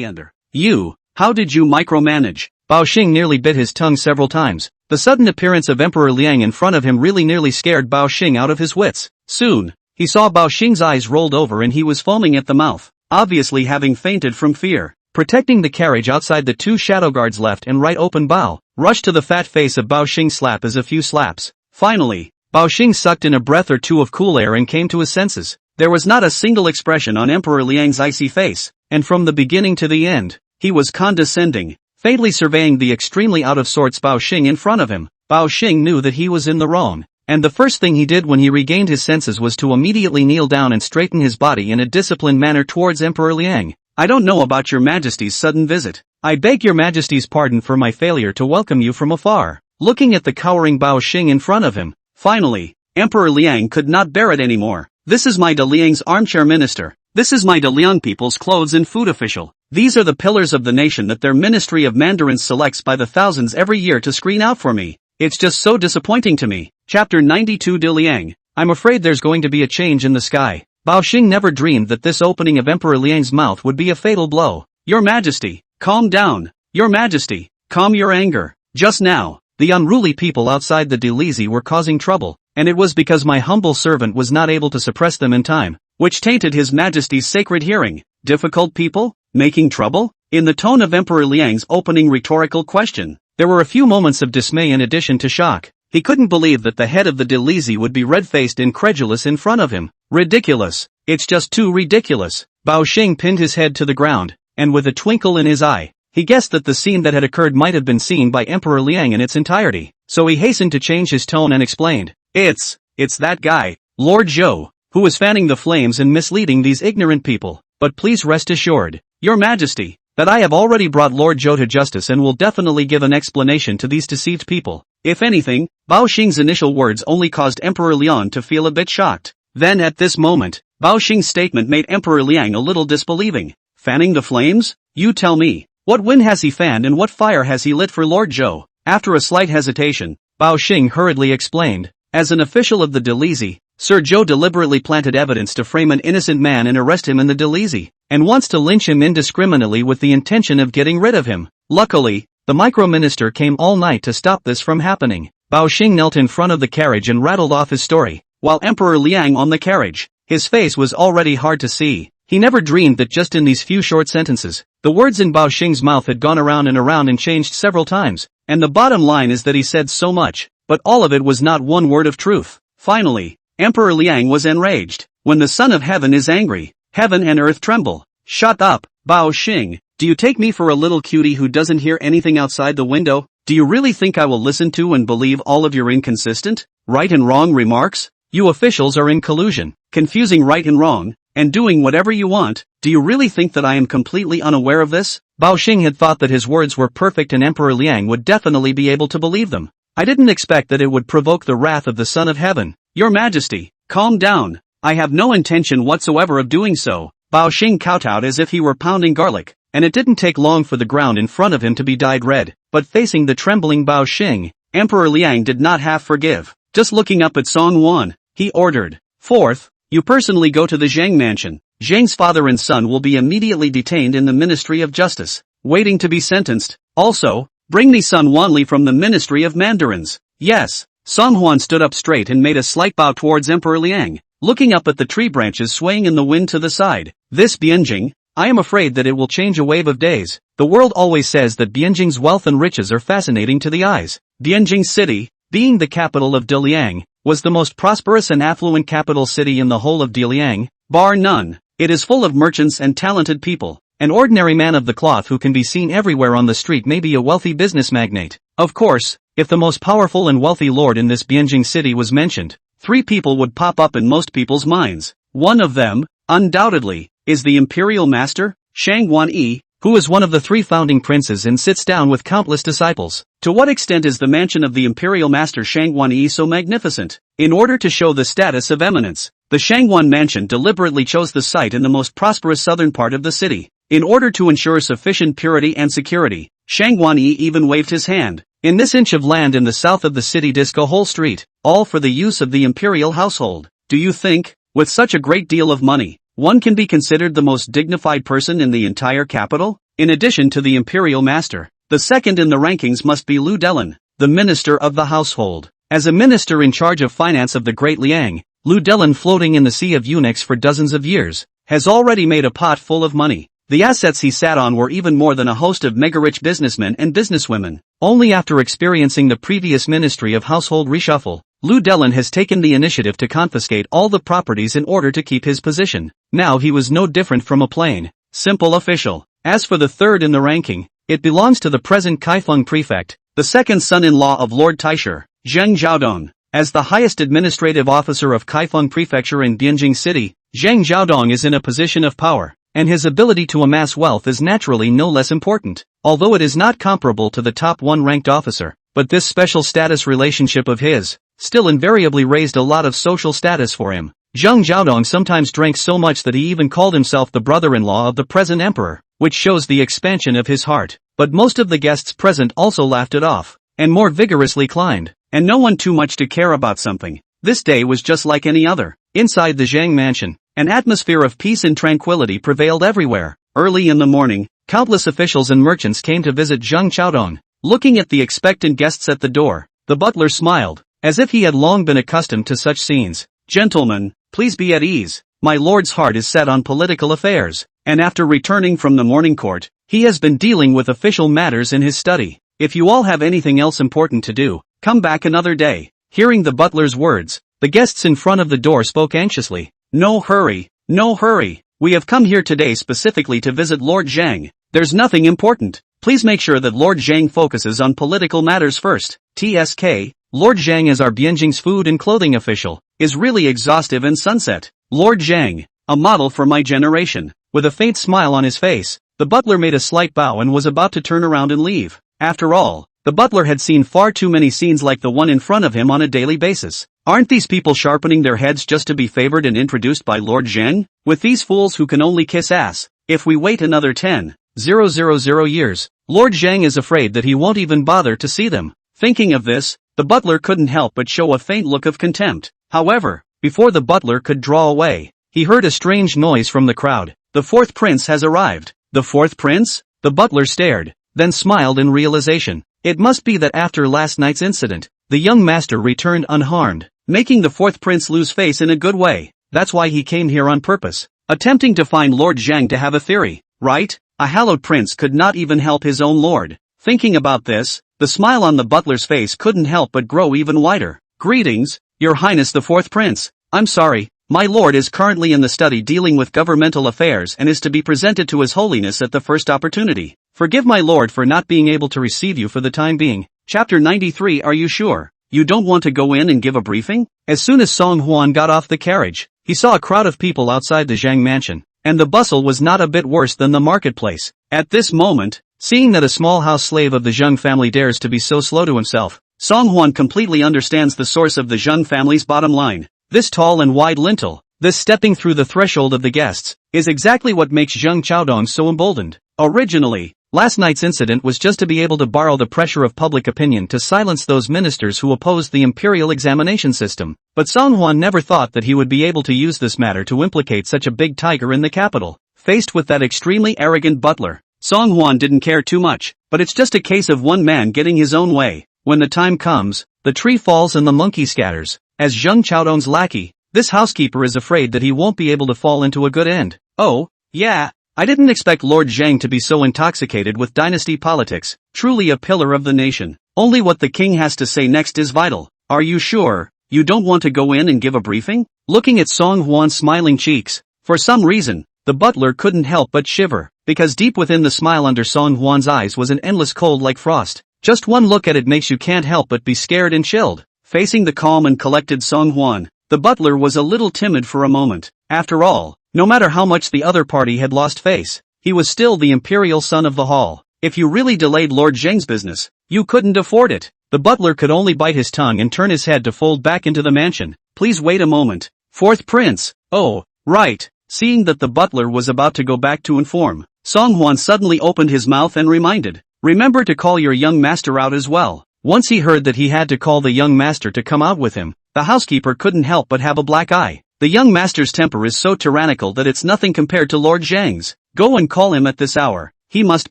Under. You, how did you micromanage? Bao Xing nearly bit his tongue several times. The sudden appearance of Emperor Liang in front of him really nearly scared Bao Xing out of his wits. Soon, he saw Bao Xing's eyes rolled over and he was foaming at the mouth, obviously having fainted from fear. Protecting the carriage outside, the two shadow guards left and right open Bao rushed to the fat face of Bao Xing, slap as a few slaps. Finally, Bao Xing sucked in a breath or two of cool air and came to his senses. There was not a single expression on Emperor Liang's icy face, and from the beginning to the end, he was condescending, faintly surveying the extremely out of sorts Bao Xing in front of him. Bao Xing knew that he was in the wrong, and the first thing he did when he regained his senses was to immediately kneel down and straighten his body in a disciplined manner towards Emperor Liang. I don't know about your Majesty's sudden visit. I beg your Majesty's pardon for my failure to welcome you from afar. Looking at the cowering Bao Xing in front of him, finally, Emperor Liang could not bear it anymore. This is my De Liang's armchair minister. This is my De Liang people's clothes and food official. These are the pillars of the nation that their Ministry of Mandarins selects by the thousands every year to screen out for me. It's just so disappointing to me. Chapter 92 De Liang. I'm afraid there's going to be a change in the sky. Bao Xing never dreamed that this opening of Emperor Liang's mouth would be a fatal blow. Your Majesty, calm down. Your Majesty, calm your anger. Just now, the unruly people outside the Delizy were causing trouble, and it was because my humble servant was not able to suppress them in time, which tainted His Majesty's sacred hearing. Difficult people? Making trouble? In the tone of Emperor Liang's opening rhetorical question, there were a few moments of dismay in addition to shock. He couldn't believe that the head of the Delizy would be red-faced incredulous in front of him. Ridiculous. It's just too ridiculous. Bao Xing pinned his head to the ground, and with a twinkle in his eye, he guessed that the scene that had occurred might have been seen by Emperor Liang in its entirety. So he hastened to change his tone and explained, It's that guy, Lord Zhou, who was fanning the flames and misleading these ignorant people. But please rest assured, Your Majesty, that I have already brought Lord Zhou to justice and will definitely give an explanation to these deceived people. If anything, Bao Xing's initial words only caused Emperor Liang to feel a bit shocked. Then at this moment, Bao Xing's statement made Emperor Liang a little disbelieving. Fanning the flames? You tell me, what wind has he fanned and what fire has he lit for Lord Zhou? After a slight hesitation, Bao Xing hurriedly explained. As an official of the Delizy, Sir Zhou deliberately planted evidence to frame an innocent man and arrest him in the Delizy, and wants to lynch him indiscriminately with the intention of getting rid of him. Luckily, the micro-minister came all night to stop this from happening. Bao Xing knelt in front of the carriage and rattled off his story, while Emperor Liang on the carriage. His face was already hard to see. He never dreamed that just in these few short sentences, the words in Bao Xing's mouth had gone around and changed several times, and the bottom line is that he said so much, but all of it was not one word of truth. Finally, Emperor Liang was enraged. When the Son of Heaven is angry, heaven and earth tremble. Shut up, Bao Xing. Do you take me for a little cutie who doesn't hear anything outside the window? Do you really think I will listen to and believe all of your inconsistent, right and wrong remarks? You officials are in collusion, confusing right and wrong, and doing whatever you want. Do you really think that I am completely unaware of this? Bao Xing had thought that his words were perfect and Emperor Liang would definitely be able to believe them. I didn't expect that it would provoke the wrath of the Son of Heaven. Your Majesty, calm down. I have no intention whatsoever of doing so. Bao Xing kowtowed as if he were pounding garlic, and it didn't take long for the ground in front of him to be dyed red. But facing the trembling Bao Xing, Emperor Liang did not half forgive. Just looking up at Song Wan, he ordered, Fourth, you personally go to the Zhang mansion. Zhang's father and son will be immediately detained in the Ministry of Justice, waiting to be sentenced. Also, bring me Sun Wanli from the Ministry of Mandarins. Yes. Song Huan stood up straight and made a slight bow towards Emperor Liang, looking up at the tree branches swaying in the wind to the side. This Bianjing, I am afraid that it will change a wave of days. The world always says that Bianjing's wealth and riches are fascinating to the eyes. Bianjing City, being the capital of Diliang, was the most prosperous and affluent capital city in the whole of Diliang, bar none. It is full of merchants and talented people. An ordinary man of the cloth who can be seen everywhere on the street may be a wealthy business magnate. Of course, if the most powerful and wealthy lord in this Bianjing city was mentioned, three people would pop up in most people's minds. One of them, undoubtedly, is the imperial master, Shang Wanyi, who is one of the three founding princes and sits down with countless disciples. To what extent is the mansion of the imperial master Shang Wanyi so magnificent? In order to show the status of eminence, the Shangwan mansion deliberately chose the site in the most prosperous southern part of the city. In order to ensure sufficient purity and security, Shang Wanyi even waved his hand. In this inch of land in the south of the city disco whole street, all for the use of the imperial household. Do you think, with such a great deal of money, one can be considered the most dignified person in the entire capital? In addition to the imperial master, the second in the rankings must be Lu Delin, the minister of the household. As a minister in charge of finance of the great Liang, Lu Delin, floating in the sea of eunuchs for dozens of years, has already made a pot full of money. The assets he sat on were even more than a host of mega-rich businessmen and businesswomen. Only after experiencing the previous Ministry of Household reshuffle, Lu Delin has taken the initiative to confiscate all the properties in order to keep his position. Now he was no different from a plain, simple official. As for the third in the ranking, it belongs to the present Kaifeng prefect, the second son-in-law of Lord Taisher, Zheng Zhaodong. As the highest administrative officer of Kaifeng Prefecture in Bianjing City, Zheng Zhaodong is in a position of power, and his ability to amass wealth is naturally no less important, although it is not comparable to the top one-ranked officer. But this special status relationship of his still invariably raised a lot of social status for him. Zheng Zhaodong sometimes drank so much that he even called himself the brother-in-law of the present emperor, which shows the expansion of his heart. But most of the guests present also laughed it off, and more vigorously climbed, and no one too much to care about something. This day was just like any other. Inside the Zhang mansion, an atmosphere of peace and tranquility prevailed everywhere. Early in the morning, countless officials and merchants came to visit Zheng Zhaodong. Looking at the expectant guests at the door, the butler smiled, as if he had long been accustomed to such scenes. Gentlemen, please be at ease. My lord's heart is set on political affairs, and after returning from the morning court, he has been dealing with official matters in his study. If you all have anything else important to do, come back another day. Hearing the butler's words, the guests in front of the door spoke anxiously. No hurry, no hurry. We have come here today specifically to visit Lord Zhang. There's nothing important. Please make sure that Lord Zhang focuses on political matters first. TSK, Lord Zhang as our Bianjing's food and clothing official, is really exhaustive and sunset. Lord Zhang, a model for my generation. With a faint smile on his face, the butler made a slight bow and was about to turn around and leave. After all, the butler had seen far too many scenes like the one in front of him on a daily basis. Aren't these people sharpening their heads just to be favored and introduced by Lord Zhang? With these fools who can only kiss ass, if we wait another 10,000 years, Lord Zhang is afraid that he won't even bother to see them. Thinking of this, the butler couldn't help but show a faint look of contempt. However, before the butler could draw away, he heard a strange noise from the crowd. The fourth prince has arrived. The fourth prince? The butler stared, then smiled in realization. It must be that after last night's incident, the young master returned unharmed, making the fourth prince lose face in a good way. That's why he came here on purpose, attempting to find Lord Zhang to have a theory, right? A hallowed prince could not even help his own lord. Thinking about this, the smile on the butler's face couldn't help but grow even wider. Greetings, Your Highness the fourth prince. I'm sorry, my lord is currently in the study dealing with governmental affairs and is to be presented to His Holiness at the first opportunity. Forgive my lord for not being able to receive you for the time being. Chapter 93. Are you sure you don't want to go in and give a briefing? As soon as Song Huan got off the carriage, he saw a crowd of people outside the Zhang mansion, and the bustle was not a bit worse than the marketplace. At this moment, seeing that a small house slave of the Zheng family dares to be so slow to himself, Song Huan completely understands the source of the Zheng family's bottom line. This tall and wide lintel, this stepping through the threshold of the guests, is exactly what makes Zheng Zhaodong so emboldened. Originally, last night's incident was just to be able to borrow the pressure of public opinion to silence those ministers who opposed the imperial examination system. But Song Huan never thought that he would be able to use this matter to implicate such a big tiger in the capital. Faced with that extremely arrogant butler, Song Huan didn't care too much, but it's just a case of one man getting his own way. When the time comes, the tree falls and the monkey scatters. As Zheng Zhaodong's lackey, this housekeeper is afraid that he won't be able to fall into a good end. Oh, yeah, I didn't expect Lord Zhang to be so intoxicated with dynasty politics, truly a pillar of the nation. Only what the king has to say next is vital. Are you sure you don't want to go in and give a briefing? Looking at Song Huan's smiling cheeks, for some reason, the butler couldn't help but shiver, because deep within the smile under Song Huan's eyes was an endless cold like frost. Just one look at it makes you can't help but be scared and chilled. Facing the calm and collected Song Huan, the butler was a little timid for a moment. After all, no matter how much the other party had lost face, he was still the imperial son of the hall. If you really delayed Lord Zheng's business, you couldn't afford it. The butler could only bite his tongue and turn his head to fold back into the mansion. Please wait a moment. Fourth prince. Oh, right. Seeing that the butler was about to go back to inform, Song Huan suddenly opened his mouth and reminded, remember to call your young master out as well. Once he heard that he had to call the young master to come out with him, the housekeeper couldn't help but have a black eye. The young master's temper is so tyrannical that it's nothing compared to Lord Zhang's. Go and call him at this hour. He must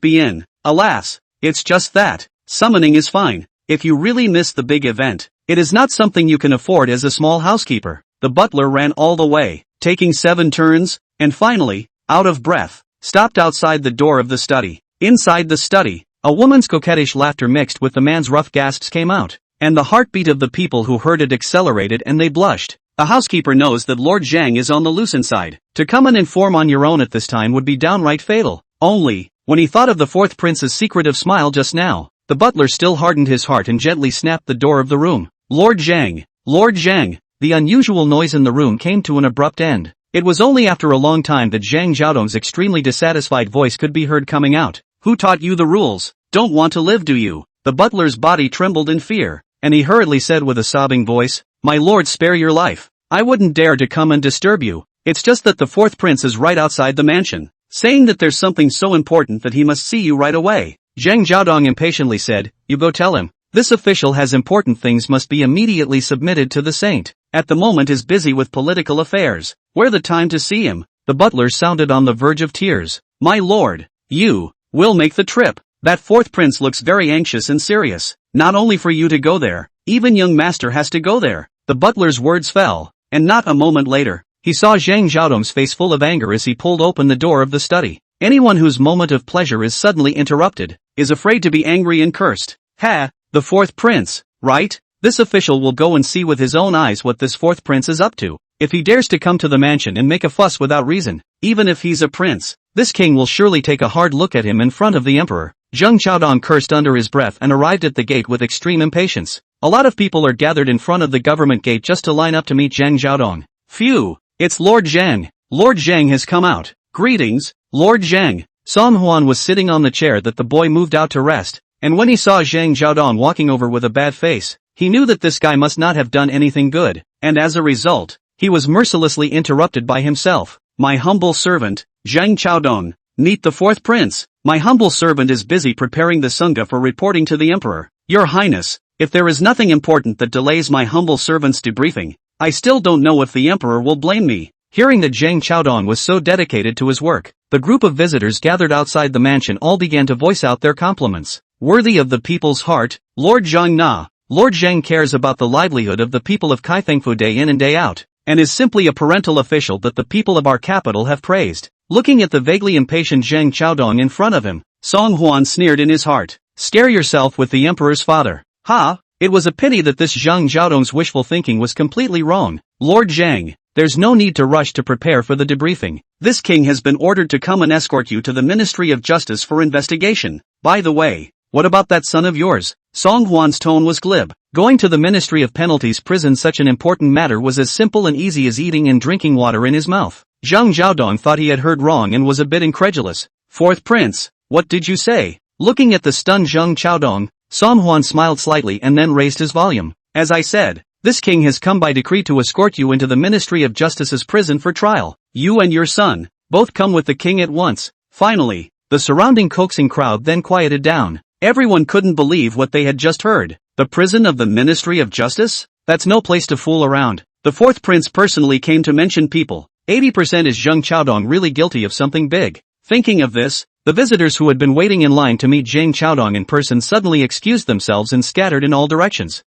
be in. Alas, it's just that. Summoning is fine. If you really miss the big event, it is not something you can afford as a small housekeeper. The butler ran all the way, taking 7 turns, and finally, out of breath, stopped outside the door of the study. Inside the study, a woman's coquettish laughter mixed with the man's rough gasps came out, and the heartbeat of the people who heard it accelerated and they blushed. The housekeeper knows that Lord Zhang is on the loose inside. To come and inform on your own at this time would be downright fatal. Only, when he thought of the fourth prince's secretive smile just now, the butler still hardened his heart and gently snapped the door of the room. Lord Zhang! Lord Zhang! The unusual noise in the room came to an abrupt end. It was only after a long time that Zhang Xiaodong's extremely dissatisfied voice could be heard coming out. Who taught you the rules? Don't want to live, do you? The butler's body trembled in fear, and he hurriedly said with a sobbing voice, My lord, spare your life. I wouldn't dare to come and disturb you. It's just that the fourth prince is right outside the mansion, saying that there's something so important that he must see you right away. Zhang Xiaodong impatiently said, You go tell him. This official has important things must be immediately submitted to the saint. At the moment is busy with political affairs. Where the time to see him? The butler sounded on the verge of tears. My lord, you will make the trip. That fourth prince looks very anxious and serious. Not only for you to go there, even young master has to go there. The butler's words fell, and not a moment later, he saw Zhang Xiaodong's face full of anger as he pulled open the door of the study. Anyone whose moment of pleasure is suddenly interrupted is afraid to be angry and cursed. Ha! The fourth prince, right? This official will go and see with his own eyes what this fourth prince is up to. If he dares to come to the mansion and make a fuss without reason, even if he's a prince, this king will surely take a hard look at him in front of the emperor. Zhang Xiaodong cursed under his breath and arrived at the gate with extreme impatience. A lot of people are gathered in front of the government gate just to line up to meet Zhang Xiaodong. Phew! It's Lord Zhang. Lord Zhang has come out. Greetings, Lord Zhang. Song Huan was sitting on the chair that the boy moved out to rest, and when he saw Zhang Xiaodong walking over with a bad face, he knew that this guy must not have done anything good, and as a result, he was mercilessly interrupted by himself. My humble servant, Zhang Xiaodong, meet the fourth prince. My humble servant is busy preparing the sangha for reporting to the emperor. Your highness, if there is nothing important that delays my humble servant's debriefing, I still don't know if the emperor will blame me. Hearing that Zhang Xiaodong was so dedicated to his work, the group of visitors gathered outside the mansion all began to voice out their compliments. Worthy of the people's heart, Lord Zhang Na. Lord Zhang cares about the livelihood of the people of Kaifengfu day in and day out, and is simply a parental official that the people of our capital have praised. Looking at the vaguely impatient Zhang Xiaodong in front of him, Song Huan sneered in his heart. Scare yourself with the emperor's father. Ha! It was a pity that this Zhang Xiaodong's wishful thinking was completely wrong. Lord Zhang, there's no need to rush to prepare for the debriefing. This king has been ordered to come and escort you to the Ministry of Justice for investigation. By the way, what about that son of yours? Song Huan's tone was glib. Going to the Ministry of Penalties prison, such an important matter was as simple and easy as eating and drinking water in his mouth. Zhang Xiaodong thought he had heard wrong and was a bit incredulous. Fourth prince, what did you say? Looking at the stunned Zhang Xiaodong, Song Huan smiled slightly and then raised his volume. As I said, this king has come by decree to escort you into the Ministry of Justice's prison for trial. You and your son, both come with the king at once. Finally, the surrounding coaxing crowd then quieted down. Everyone couldn't believe what they had just heard. The prison of the Ministry of Justice? That's no place to fool around. The fourth prince personally came to mention people. 80% is Zhang Xiaodong really guilty of something big? Thinking of this, the visitors who had been waiting in line to meet Zhang Xiaodong in person suddenly excused themselves and scattered in all directions.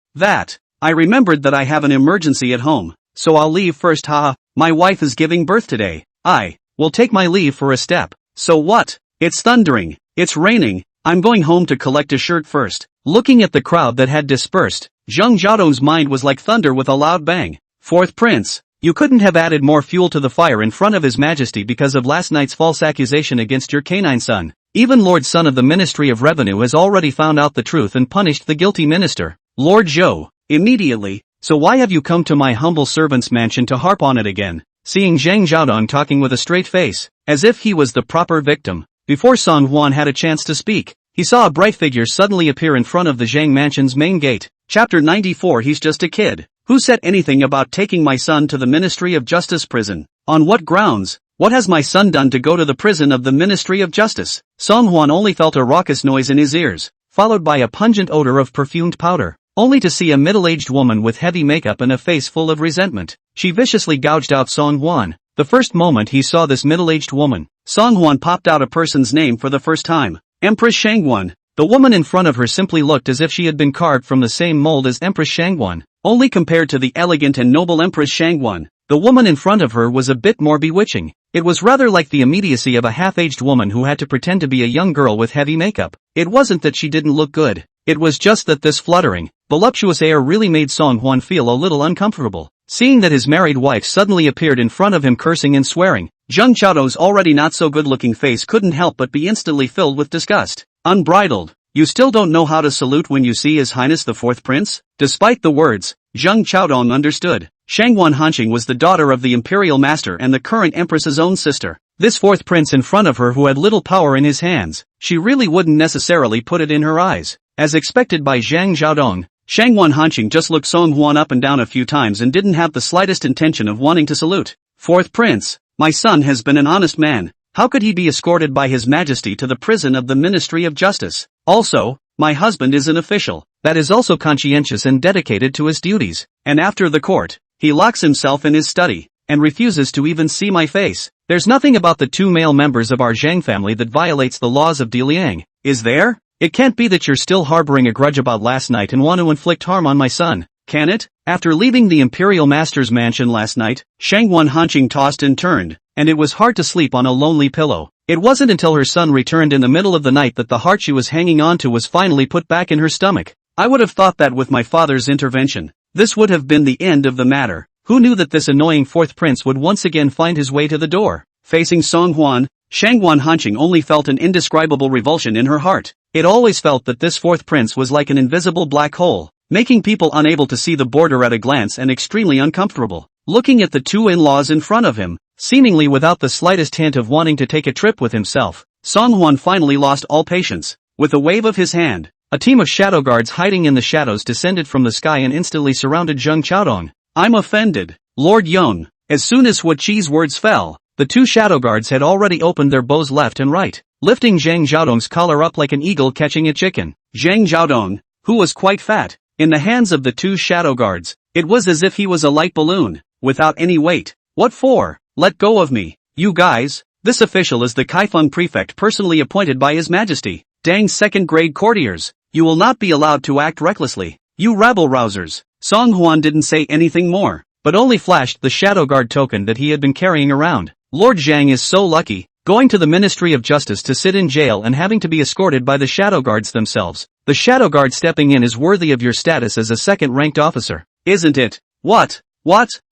I remembered that I have an emergency at home, so I'll leave first. Haha, my wife is giving birth today. I will take my leave for a step. So what? It's thundering. It's raining. I'm going home to collect a shirt first. Looking at the crowd that had dispersed, Zhang Xiaodong's mind was like thunder with a loud bang. Fourth prince, you couldn't have added more fuel to the fire in front of his majesty because of last night's false accusation against your canine son. Even Lord Son of the Ministry of Revenue has already found out the truth and punished the guilty minister. Lord Zhou, immediately, so why have you come to my humble servant's mansion to harp on it again? Seeing Zhang Xiaodong talking with a straight face, as if he was the proper victim, before Song Huan had a chance to speak, he saw a bright figure suddenly appear in front of the Zhang mansion's main gate. Chapter 94. He's just a kid. Who said anything about taking my son to the Ministry of Justice prison? On what grounds? What has my son done to go to the prison of the Ministry of Justice? Song Huan only felt a raucous noise in his ears. followed by a pungent odor of perfumed powder, only to see a middle-aged woman with heavy makeup and a face full of resentment. She viciously gouged out Song Hwan. The first moment he saw this middle-aged woman, Song Hwan popped out a person's name for the first time. Empress Shangwon. The woman in front of her simply looked as if she had been carved from the same mold as Empress Shangwon, only compared to the elegant and noble Empress Shangwon, the woman in front of her was a bit more bewitching. It was rather like the immediacy of a half-aged woman who had to pretend to be a young girl with heavy makeup. It wasn't that she didn't look good. It was just that this fluttering, voluptuous air really made Song Hwan feel a little uncomfortable. Seeing that his married wife suddenly appeared in front of him cursing and swearing, Jung Chao's already not so good-looking face couldn't help but be instantly filled with disgust. Unbridled. You still don't know how to salute when you see His Highness the Fourth Prince? Despite the words, Jung Chaodong understood. Shangwon Hanqing was the daughter of the imperial master and the current empress's own sister. This fourth prince in front of her who had little power in his hands, she really wouldn't necessarily put it in her eyes. As expected by Zhang Xiaodong, Shangwon Hanqing just looked Song Hwan up and down a few times and didn't have the slightest intention of wanting to salute. Fourth prince, my son has been an honest man. How could he be escorted by His Majesty to the prison of the Ministry of Justice? Also, my husband is an official that is also conscientious and dedicated to his duties, and after the court, he locks himself in his study and refuses to even see my face. There's nothing about the two male members of our Zhang family that violates the laws of Diliang, is there? It can't be that you're still harboring a grudge about last night and want to inflict harm on my son, can it? After leaving the Imperial Master's mansion last night, Shangwon Hanqing tossed and turned, and it was hard to sleep on a lonely pillow. It wasn't until her son returned in the middle of the night that the heart she was hanging on to was finally put back in her stomach. I would have thought that with my father's intervention, this would have been the end of the matter. Who knew that this annoying fourth prince would once again find his way to the door? Facing Song Hwan, Shangwon Hanqing only felt an indescribable revulsion in her heart. It always felt that this fourth prince was like an invisible black hole, making people unable to see the border at a glance and extremely uncomfortable. Looking at the two in-laws in front of him, seemingly without the slightest hint of wanting to take a trip with himself, Song Hwan finally lost all patience. With a wave of his hand, a team of shadow guards hiding in the shadows descended from the sky and instantly surrounded Zheng Chaodong. I'm offended, Lord Yong. As soon as Hua Qi's words fell, the two shadow guards had already opened their bows left and right, lifting Zhang Xiaodong's collar up like an eagle catching a chicken. Zhang Xiaodong, who was quite fat, in the hands of the two shadow guards, it was as if he was a light balloon, without any weight. What for? Let go of me, you guys. This official is the Kaifeng prefect personally appointed by His Majesty. Dang second-grade courtiers, you will not be allowed to act recklessly, you rabble-rousers. Song Hwan didn't say anything more, but only flashed the shadow guard token that he had been carrying around. Lord Zhang is so lucky, going to the Ministry of Justice to sit in jail and having to be escorted by the shadow guards themselves. The shadow guard stepping in is worthy of your status as a second-ranked officer, isn't it? What?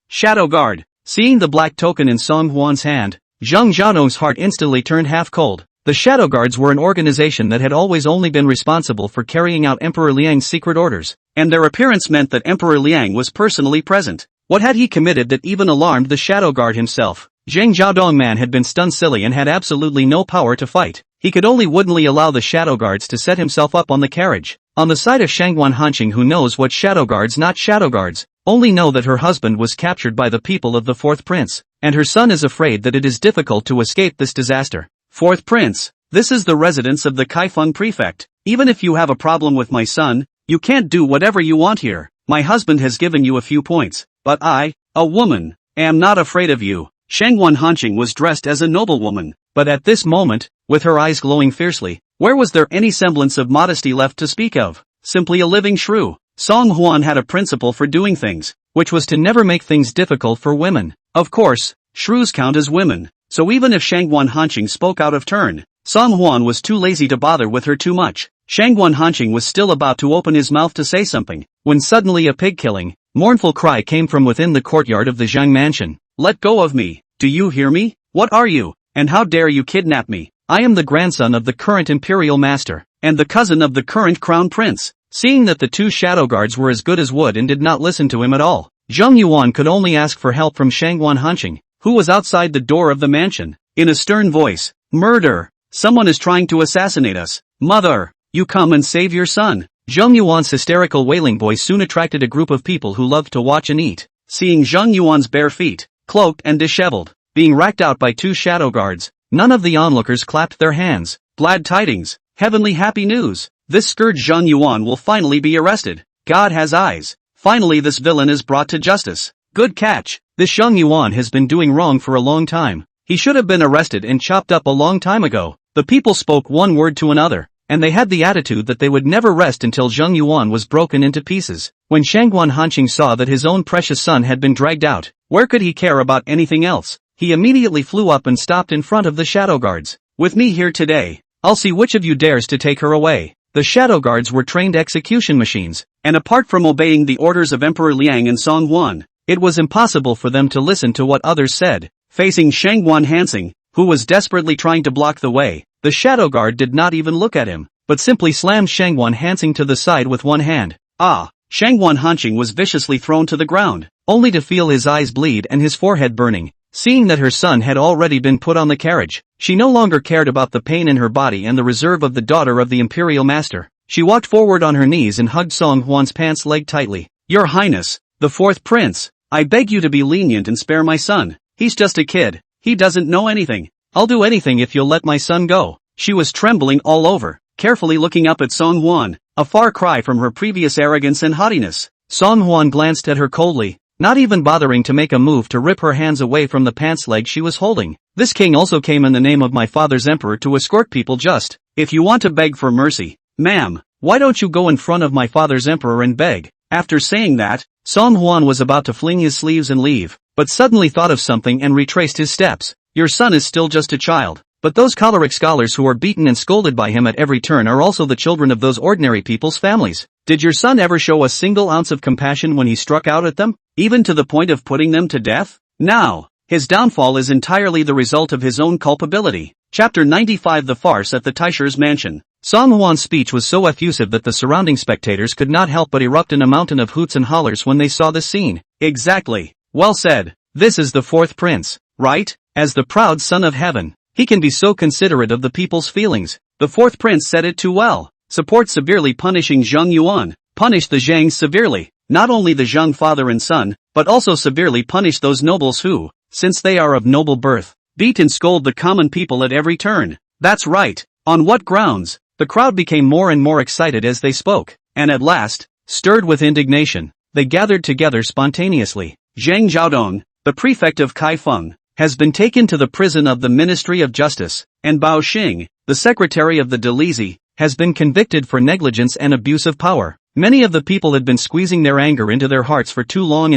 Shadow guard. Seeing the black token in Song Hwan's hand, Zhang Xiaodong's heart instantly turned half cold. The Shadow Guards were an organization that had always only been responsible for carrying out Emperor Liang's secret orders, and their appearance meant that Emperor Liang was personally present. What had he committed that even alarmed the Shadow Guard himself? Zhang Xiaodong man had been stunned silly and had absolutely no power to fight. He could only woodenly allow the Shadow Guards to set himself up on the carriage. On the side of Shangwon Hanqing, who knows what Shadow Guards not Shadow Guards, only know that her husband was captured by the people of the Fourth Prince, and her son is afraid that it is difficult to escape this disaster. Fourth Prince, this is the residence of the Kaifeng prefect. Even if you have a problem with my son, you can't do whatever you want here. My husband has given you a few points, but I, a woman, am not afraid of you. Shangwon Hanqing was dressed as a noblewoman, but at this moment, with her eyes glowing fiercely, where was there any semblance of modesty left to speak of? Simply a living shrew. Song Hwan had a principle for doing things, which was to never make things difficult for women. Of course, shrews count as women, so even if Shangwon Hanqing spoke out of turn, Song Hwan was too lazy to bother with her too much. Shangwon Hanqing was still about to open his mouth to say something, when suddenly a pig-killing, mournful cry came from within the courtyard of the Zhang mansion. Let go of me, do you hear me? What are you, and how dare you kidnap me? I am the grandson of the current imperial master, and the cousin of the current crown prince. Seeing that the two shadow guards were as good as wood and did not listen to him at all, Zheng Yuan could only ask for help from Shangwon Hanqing, who was outside the door of the mansion. In a stern voice, murder! Someone is trying to assassinate us. Mother, you come and save your son. Zheng Yuan's hysterical wailing voice soon attracted a group of people who loved to watch and eat. Seeing Zheng Yuan's bare feet, cloaked and disheveled, being racked out by two shadow guards, none of the onlookers clapped their hands. Glad tidings, heavenly happy news. this scourge Zhang Yuan will finally be arrested. God has eyes. Finally this villain is brought to justice. Good catch. This Zhang Yuan has been doing wrong for a long time. He should have been arrested and chopped up a long time ago. The people spoke one word to another, and they had the attitude that they would never rest until Zhang Yuan was broken into pieces. When Shangguan Hanqing saw that his own precious son had been dragged out, where could he care about anything else? He immediately flew up and stopped in front of the shadow guards. With me here today, I'll see which of you dares to take her away. The shadow guards were trained execution machines, and apart from obeying the orders of Emperor Liang and Song Huan, it was impossible for them to listen to what others said. Facing Shangguan Hanqing, who was desperately trying to block the way, the shadow guard did not even look at him, but simply slammed Shangguan Hanqing to the side with one hand. Shangguan Hanqing was viciously thrown to the ground, only to feel his eyes bleed and his forehead burning. Seeing that her son had already been put on the carriage, she no longer cared about the pain in her body and the reserve of the daughter of the imperial master. She walked forward on her knees and hugged Song Huan's pants leg tightly. Your Highness, the fourth prince, I beg you to be lenient and spare my son. He's just a kid. He doesn't know anything. I'll do anything if you'll let my son go. She was trembling all over, carefully looking up at Song Huan, a far cry from her previous arrogance and haughtiness. Song Huan glanced at her coldly, not even bothering to make a move to rip her hands away from the pants leg she was holding. This king also came in the name of my father's emperor to escort people just. If you want to beg for mercy, ma'am, why don't you go in front of my father's emperor and beg? After saying that, Song Huan was about to fling his sleeves and leave, but suddenly thought of something and retraced his steps. Your son is still just a child, but those choleric scholars who are beaten and scolded by him at every turn are also the children of those ordinary people's families. Did your son ever show a single ounce of compassion when he struck out at them, even to the point of putting them to death? Now, his downfall is entirely the result of his own culpability. Chapter 95 The Farce at the Taisher's Mansion. Song Huan's speech was so effusive that the surrounding spectators could not help but erupt in a mountain of hoots and hollers when they saw this scene. Exactly. Well said. This is the fourth prince, right? As the proud son of heaven, he can be so considerate of the people's feelings. The fourth prince said it too well. Support severely punishing Zhang Yuan. Punish the Zhangs severely. Not only the Zhang father and son, but also severely punish those nobles who, since they are of noble birth, beat and scold the common people at every turn. That's right. On what grounds? The crowd became more and more excited as they spoke, and at last, stirred with indignation, they gathered together spontaneously. Zhang Zhaodong, the prefect of Kaifeng, has been taken to the prison of the Ministry of Justice, and Bao Xing, the secretary of the Delizi, has been convicted for negligence and abuse of power. Many of the people had been squeezing their anger into their hearts for too long,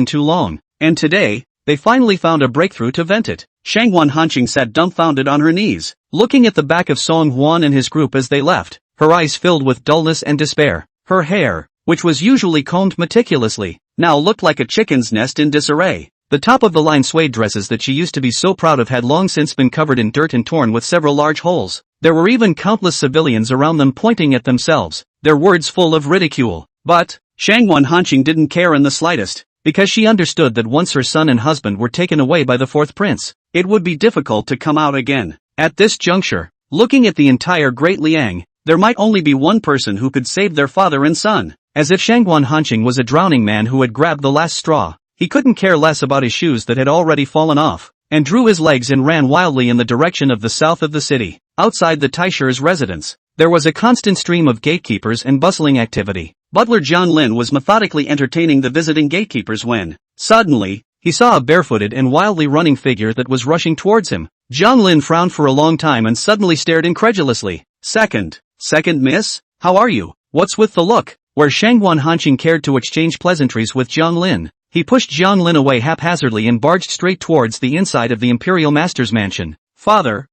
and today, they finally found a breakthrough to vent it. Shangguan Hanqing sat dumbfounded on her knees, looking at the back of Song Huan and his group as they left, her eyes filled with dullness and despair. Her hair, which was usually combed meticulously, now looked like a chicken's nest in disarray. The top-of-the-line suede dresses that she used to be so proud of had long since been covered in dirt and torn with several large holes. There were even countless civilians around them pointing at themselves, their words full of ridicule. But, Shangguan Hanqing didn't care in the slightest, because she understood that once her son and husband were taken away by the fourth prince, it would be difficult to come out again. At this juncture, looking at the entire Great Liang, there might only be one person who could save their father and son. As if Shangguan Hanqing was a drowning man who had grabbed the last straw, he couldn't care less about his shoes that had already fallen off, and drew his legs and ran wildly in the direction of the south of the city. Outside the Taisher's residence, there was a constant stream of gatekeepers and bustling activity. Butler Jiang Lin was methodically entertaining the visiting gatekeepers when, suddenly, he saw a barefooted and wildly running figure that was rushing towards him. Jiang Lin frowned for a long time and suddenly stared incredulously. Second miss? How are you? What's with the look? Where Shangguan Hanqing cared to exchange pleasantries with Jiang Lin, he pushed Jiang Lin away haphazardly and barged straight towards the inside of the Imperial Master's mansion. Father,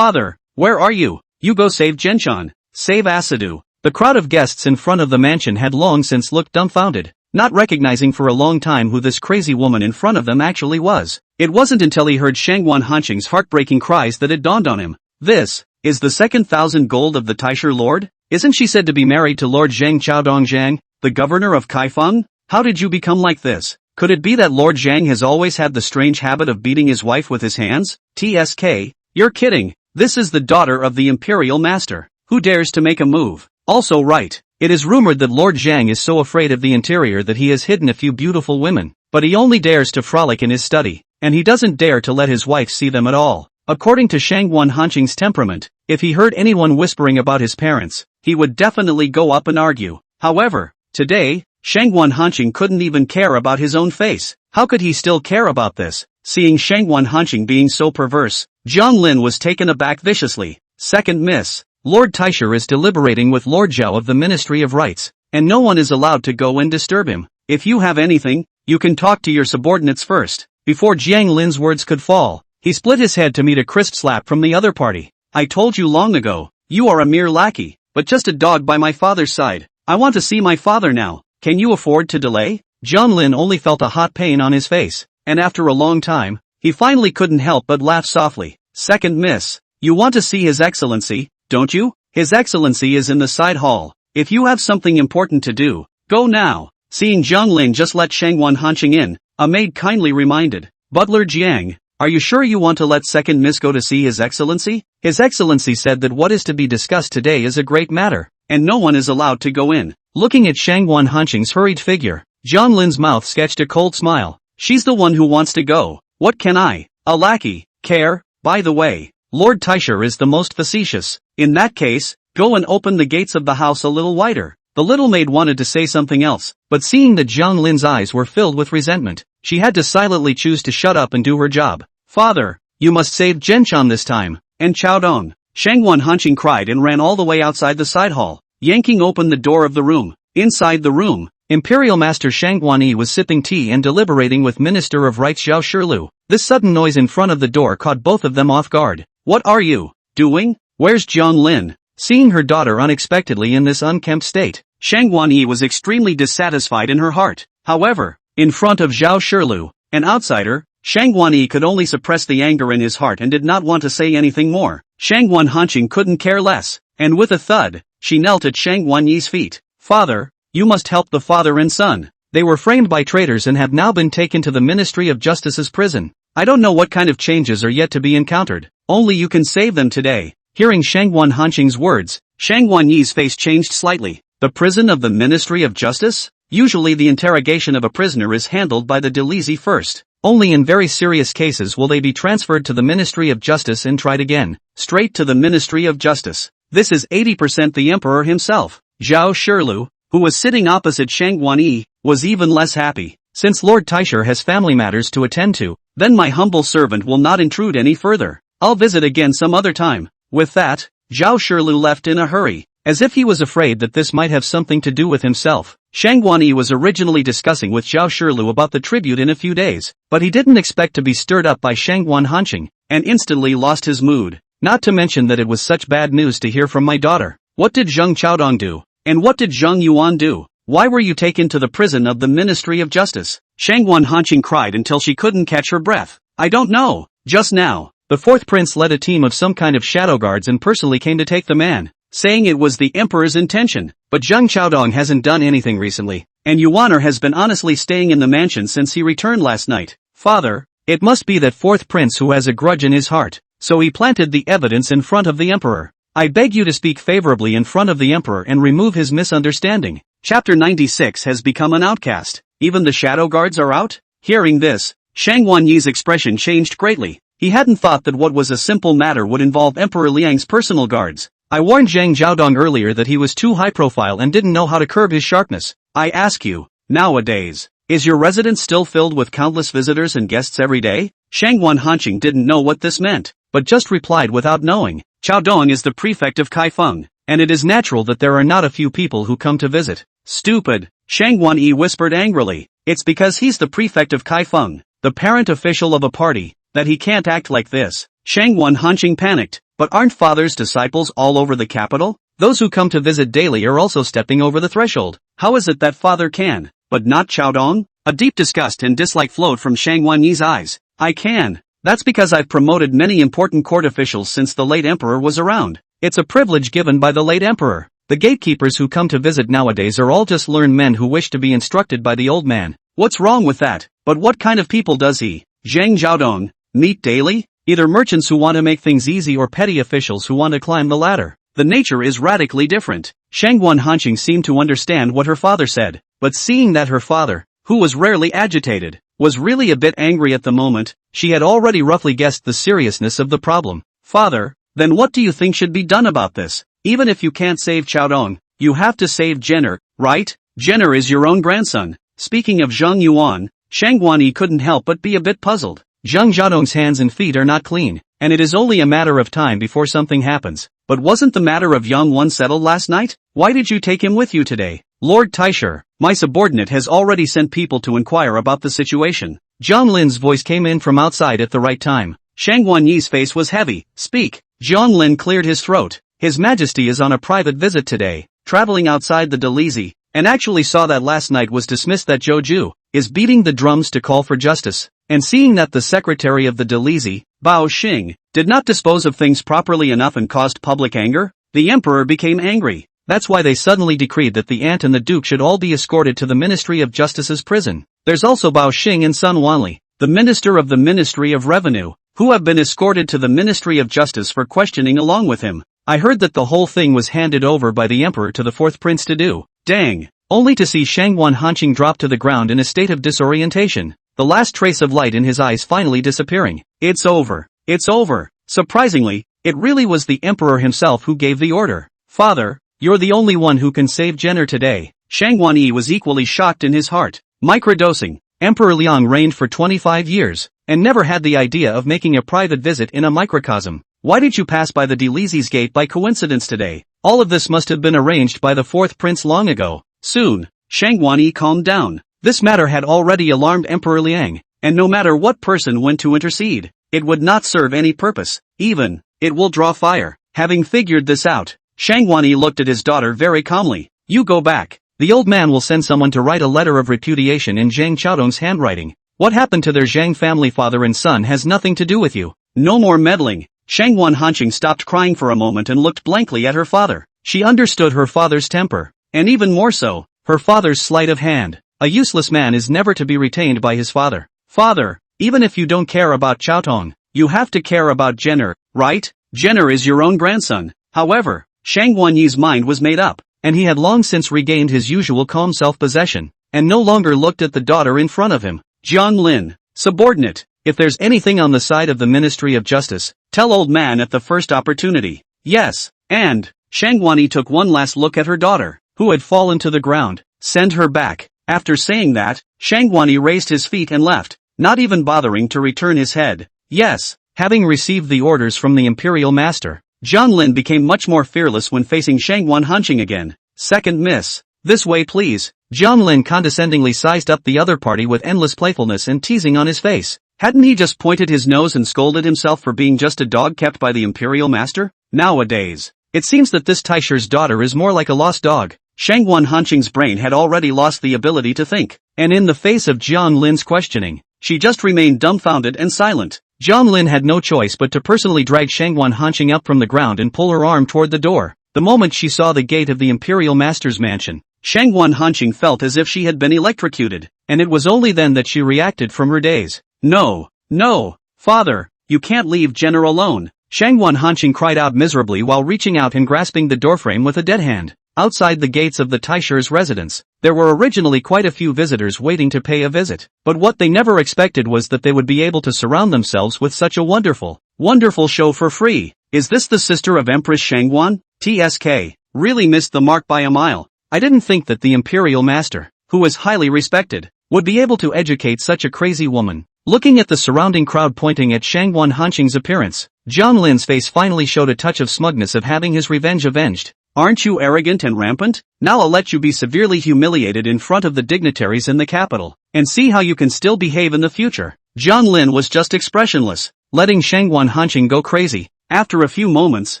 where are you? You go save Genshan. Save Asadu. The crowd of guests in front of the mansion had long since looked dumbfounded, not recognizing for a long time who this crazy woman in front of them actually was. It wasn't until he heard Shangguan Hanqing's heartbreaking cries that it dawned on him. This is the 2,000 gold of the Taisher Lord? Isn't she said to be married to Lord Zhang Chaodong Zhang, the governor of Kaifeng? How did you become like this? Could it be that Lord Zhang has always had the strange habit of beating his wife with his hands? TSK, you're kidding. This is the daughter of the Imperial Master. Who dares to make a move? Also right. It is rumored that Lord Zhang is so afraid of the interior that he has hidden a few beautiful women, but he only dares to frolic in his study, and he doesn't dare to let his wife see them at all. According to Shangguan Hanqing's temperament, if he heard anyone whispering about his parents, he would definitely go up and argue. However, today, Shangwan Hanqing couldn't even care about his own face. How could he still care about this? Seeing Shangwan Hanqing being so perverse, Jiang Lin was taken aback viciously. Second miss. Lord Taisher is deliberating with Lord Zhao of the Ministry of Rights, and no one is allowed to go and disturb him. If you have anything, you can talk to your subordinates first. Before Jiang Lin's words could fall, he split his head to meet a crisp slap from the other party. I told you long ago, you are a mere lackey, but just a dog by my father's side. I want to see my father now. Can you afford to delay? Jiang Lin only felt a hot pain on his face, and after a long time, he finally couldn't help but laugh softly. Second miss. You want to see His Excellency, don't you? His Excellency is in the side hall. If you have something important to do, go now. Seeing Jiang Lin just let Shangwan Hanqing in, a maid kindly reminded, Butler Jiang, are you sure you want to let Second Miss go to see His Excellency? His Excellency said that what is to be discussed today is a great matter, and no one is allowed to go in. Looking at Shangwan Hanqing's hurried figure, Jiang Lin's mouth sketched a cold smile. She's the one who wants to go. What can I, a lackey, care? By the way, Lord Taisher is the most facetious. In that case, go and open the gates of the house a little wider. The little maid wanted to say something else, but seeing that Jiang Lin's eyes were filled with resentment, she had to silently choose to shut up and do her job. Father, you must save Zhenchan this time, and Chaodong. Shangwan Hanqing cried and ran all the way outside the side hall, yanking open the door of the room. Inside the room, Imperial Master Shangwan Yi was sipping tea and deliberating with Minister of Rights Zhao Shilu. This sudden noise in front of the door caught both of them off guard. What are you doing? Where's Jiang Lin? Seeing her daughter unexpectedly in this unkempt state, Shangwan Yi was extremely dissatisfied in her heart. However, in front of Zhao Shilu, an outsider, Shangwan Yi could only suppress the anger in his heart and did not want to say anything more. Shangwan Hanqing couldn't care less, and with a thud, she knelt at Shangwan Yi's feet. Father, you must help the father and son. They were framed by traitors and have now been taken to the Ministry of Justice's prison. I don't know what kind of changes are yet to be encountered. Only you can save them today. Hearing Shangwan Hanqing's words, Shangwan Yi's face changed slightly. The prison of the Ministry of Justice? Usually the interrogation of a prisoner is handled by the Delizi first. Only in very serious cases will they be transferred to the Ministry of Justice and tried again. Straight to the Ministry of Justice. This is 80% the Emperor himself. Zhao Shilu, who was sitting opposite Shangwan Yi, was even less happy. Since Lord Taisher has family matters to attend to, then my humble servant will not intrude any further. I'll visit again some other time. With that, Zhao Shilu left in a hurry, as if he was afraid that this might have something to do with himself. Shangwan Yi was originally discussing with Zhao Shilu about the tribute in a few days, but he didn't expect to be stirred up by Shangwan Hanqing, and instantly lost his mood. Not to mention that it was such bad news to hear from my daughter. What did Zheng Chaodong do? And what did Zheng Yuan do? Why were you taken to the prison of the Ministry of Justice? Shangwan Hanqing cried until she couldn't catch her breath. I don't know. Just now, the fourth prince led a team of some kind of shadow guards and personally came to take the man, saying it was the emperor's intention. But Zheng Chaodong hasn't done anything recently, and Yuaner has been honestly staying in the mansion since he returned last night. Father, it must be that fourth prince who has a grudge in his heart, so he planted the evidence in front of the emperor. I beg you to speak favorably in front of the emperor and remove his misunderstanding. Chapter 96 has become an outcast. Even the shadow guards are out? Hearing this, Shangwan Yi's expression changed greatly. He hadn't thought that what was a simple matter would involve Emperor Liang's personal guards. I warned Zheng Zhaodong earlier that he was too high profile and didn't know how to curb his sharpness. I ask you, nowadays, is your residence still filled with countless visitors and guests every day? Shangwan Hanqing didn't know what this meant, but just replied without knowing. Chaodong is the prefect of Kaifeng, and it is natural that there are not a few people who come to visit. Stupid, Shangwan Yi whispered angrily. It's because he's the prefect of Kaifeng, the parent official of a party, that he can't act like this. Shangwan Hanqing panicked. But aren't father's disciples all over the capital? Those who come to visit daily are also stepping over the threshold. How is it that father can, but not Chaodong? A deep disgust and dislike flowed from Shangwan Yi's eyes. I can. That's because I've promoted many important court officials since the late emperor was around. It's a privilege given by the late emperor. The gatekeepers who come to visit nowadays are all just learned men who wish to be instructed by the old man. What's wrong with that? But what kind of people does he, Zheng Zhaodong, meet daily? Either merchants who want to make things easy or petty officials who want to climb the ladder. The nature is radically different. Shangwan Hanqing seemed to understand what her father said, but seeing that her father, who was rarely agitated, was really a bit angry at the moment, she had already roughly guessed the seriousness of the problem. Father, then what do you think should be done about this? Even if you can't save Chaodong, you have to save Jenner, right? Jenner is your own grandson. Speaking of Zhang Yuan, Shang Guanyi couldn't help but be a bit puzzled. Zhang Xiaodong's hands and feet are not clean, and it is only a matter of time before something happens. But wasn't the matter of Yang Wan settled last night? Why did you take him with you today? Lord Taisher, my subordinate has already sent people to inquire about the situation. Jiang Lin's voice came in from outside at the right time. Shang Guanyi's face was heavy. Speak. Jiang Lin cleared his throat. His Majesty is on a private visit today, traveling outside the Delizy, and actually saw that last night was dismissed that Zhou Ju is beating the drums to call for justice, and seeing that the secretary of the Delizy, Bao Xing, did not dispose of things properly enough and caused public anger, the emperor became angry. That's why they suddenly decreed that the aunt and the duke should all be escorted to the Ministry of Justice's prison. There's also Bao Xing and Sun Wanli, the minister of the Ministry of Revenue, who have been escorted to the Ministry of Justice for questioning along with him. I heard that the whole thing was handed over by the emperor to the fourth prince to do. Dang! Only to see Shangwan Hanqing drop to the ground in a state of disorientation, the last trace of light in his eyes finally disappearing. It's over. It's over. Surprisingly, it really was the emperor himself who gave the order. Father, you're the only one who can save Jenner today. Shang Guanyi was equally shocked in his heart. Microdosing. Emperor Liang reigned for 25 years, and never had the idea of making a private visit in a microcosm. Why did you pass by the Delizy's gate by coincidence today? All of this must have been arranged by the fourth prince long ago. Soon, Shang Guanyi calmed down. This matter had already alarmed Emperor Liang, and no matter what person went to intercede, it would not serve any purpose. Even, it will draw fire. Having figured this out, Shang Guanyi looked at his daughter very calmly. You go back. The old man will send someone to write a letter of repudiation in Zhang Qiaodong's handwriting. What happened to their Zhang family father and son has nothing to do with you. No more meddling. Shangwan Hanqing stopped crying for a moment and looked blankly at her father. She understood her father's temper, and even more so, her father's sleight of hand. A useless man is never to be retained by his father. Father, even if you don't care about Qiaotong, you have to care about Jenner, right? Jenner is your own grandson. However, Shang Guanyi's mind was made up, and he had long since regained his usual calm self-possession, and no longer looked at the daughter in front of him. Jiang Lin, subordinate, if there's anything on the side of the Ministry of Justice, tell old man at the first opportunity. Yes, and, Shang Guanyi took one last look at her daughter, who had fallen to the ground. Send her back. After saying that, Shang Guanyi raised his feet and left, not even bothering to return his head. Yes, having received the orders from the Imperial Master, Jiang Lin became much more fearless when facing Shangwan Hanqing again. Second miss. This way please. Jiang Lin condescendingly sized up the other party with endless playfulness and teasing on his face. Hadn't he just pointed his nose and scolded himself for being just a dog kept by the Imperial Master? Nowadays, it seems that this Taisher's daughter is more like a lost dog. Shangwan Hanqing's brain had already lost the ability to think, and in the face of Jiang Lin's questioning, she just remained dumbfounded and silent. Jiang Lin had no choice but to personally drag Shangwan Hanqing up from the ground and pull her arm toward the door. The moment she saw the gate of the Imperial Master's mansion, Shangwan Hanqing felt as if she had been electrocuted, and it was only then that she reacted from her daze. No, no, father, you can't leave Jenner alone. Shangwan Hanqing cried out miserably while reaching out and grasping the doorframe with a dead hand. Outside the gates of the Taisher's residence, there were originally quite a few visitors waiting to pay a visit, but what they never expected was that they would be able to surround themselves with such a wonderful show for free. Is this the sister of Empress Shangwan? TSK, really missed the mark by a mile. I didn't think that the Imperial Master, who was highly respected, would be able to educate such a crazy woman. Looking at the surrounding crowd pointing at Shangwan Hanqing's appearance, Jiang Lin's face finally showed a touch of smugness of having his revenge avenged. Aren't you arrogant and rampant? Now I'll let you be severely humiliated in front of the dignitaries in the capital, and see how you can still behave in the future. Jiang Lin was just expressionless, letting Shangwan Hanqing go crazy. After a few moments,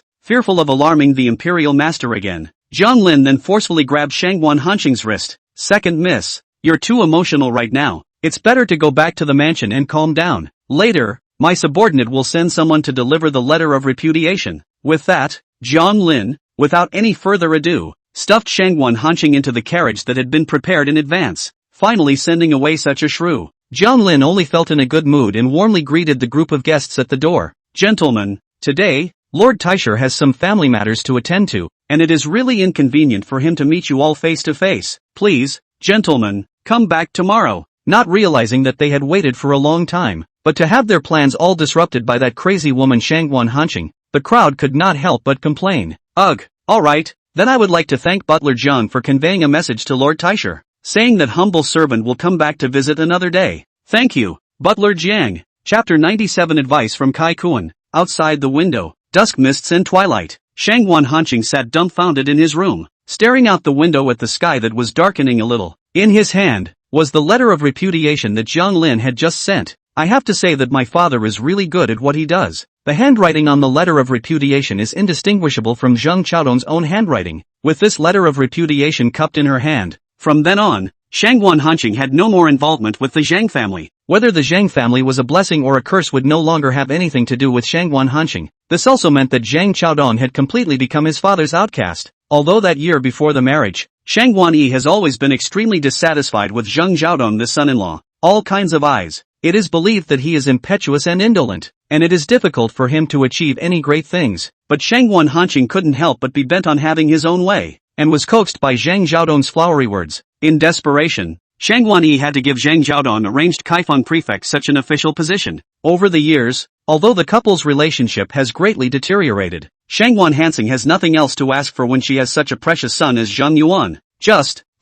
fearful of alarming the Imperial Master again, Jiang Lin then forcefully grabbed Shangwan Hanqing's wrist. Second miss. You're too emotional right now. It's better to go back to the mansion and calm down. Later, my subordinate will send someone to deliver the letter of repudiation. With that, Jiang Lin, without any further ado, stuffed Shangwan Hanqing into the carriage that had been prepared in advance, finally sending away such a shrew. Jiang Lin only felt in a good mood and warmly greeted the group of guests at the door. Gentlemen, today, Lord Taisher has some family matters to attend to, and it is really inconvenient for him to meet you all face to face. Please, gentlemen, come back tomorrow. Not realizing that they had waited for a long time, but to have their plans all disrupted by that crazy woman Shangwan Hanqing, the crowd could not help but complain. Ugh, Alright, then I would like to thank Butler Jiang for conveying a message to Lord Taisher, saying that humble servant will come back to visit another day. Thank you, Butler Jiang. Chapter 97 Advice from Kai Kuan. Outside the window, dusk mists and twilight. Shangguan Hanqing sat dumbfounded in his room, staring out the window at the sky that was darkening a little. In his hand was the letter of repudiation that Jiang Lin had just sent. I have to say that my father is really good at what he does. The handwriting on the letter of repudiation is indistinguishable from Zheng Qiaodong's own handwriting. With this letter of repudiation cupped in her hand, from then on, Shangguan Hanqing had no more involvement with the Zhang family. Whether the Zhang family was a blessing or a curse would no longer have anything to do with Shangguan Hanqing. This also meant that Zhang Qiaodong had completely become his father's outcast. Although that year before the marriage, Shangguan Yi has always been extremely dissatisfied with Zheng Xiaodong, the son-in-law. All kinds of eyes. It is believed that he is impetuous and indolent, and it is difficult for him to achieve any great things. But Shangguan Hanqing couldn't help but be bent on having his own way, and was coaxed by Zhang Xiaodong's flowery words. In desperation, Shangguan Yi had to give Zhang Xiaodong arranged Kaifeng prefect such an official position. Over the years, although the couple's relationship has greatly deteriorated, Shangguan Hanqing has nothing else to ask for when she has such a precious son as Zhang Yuan.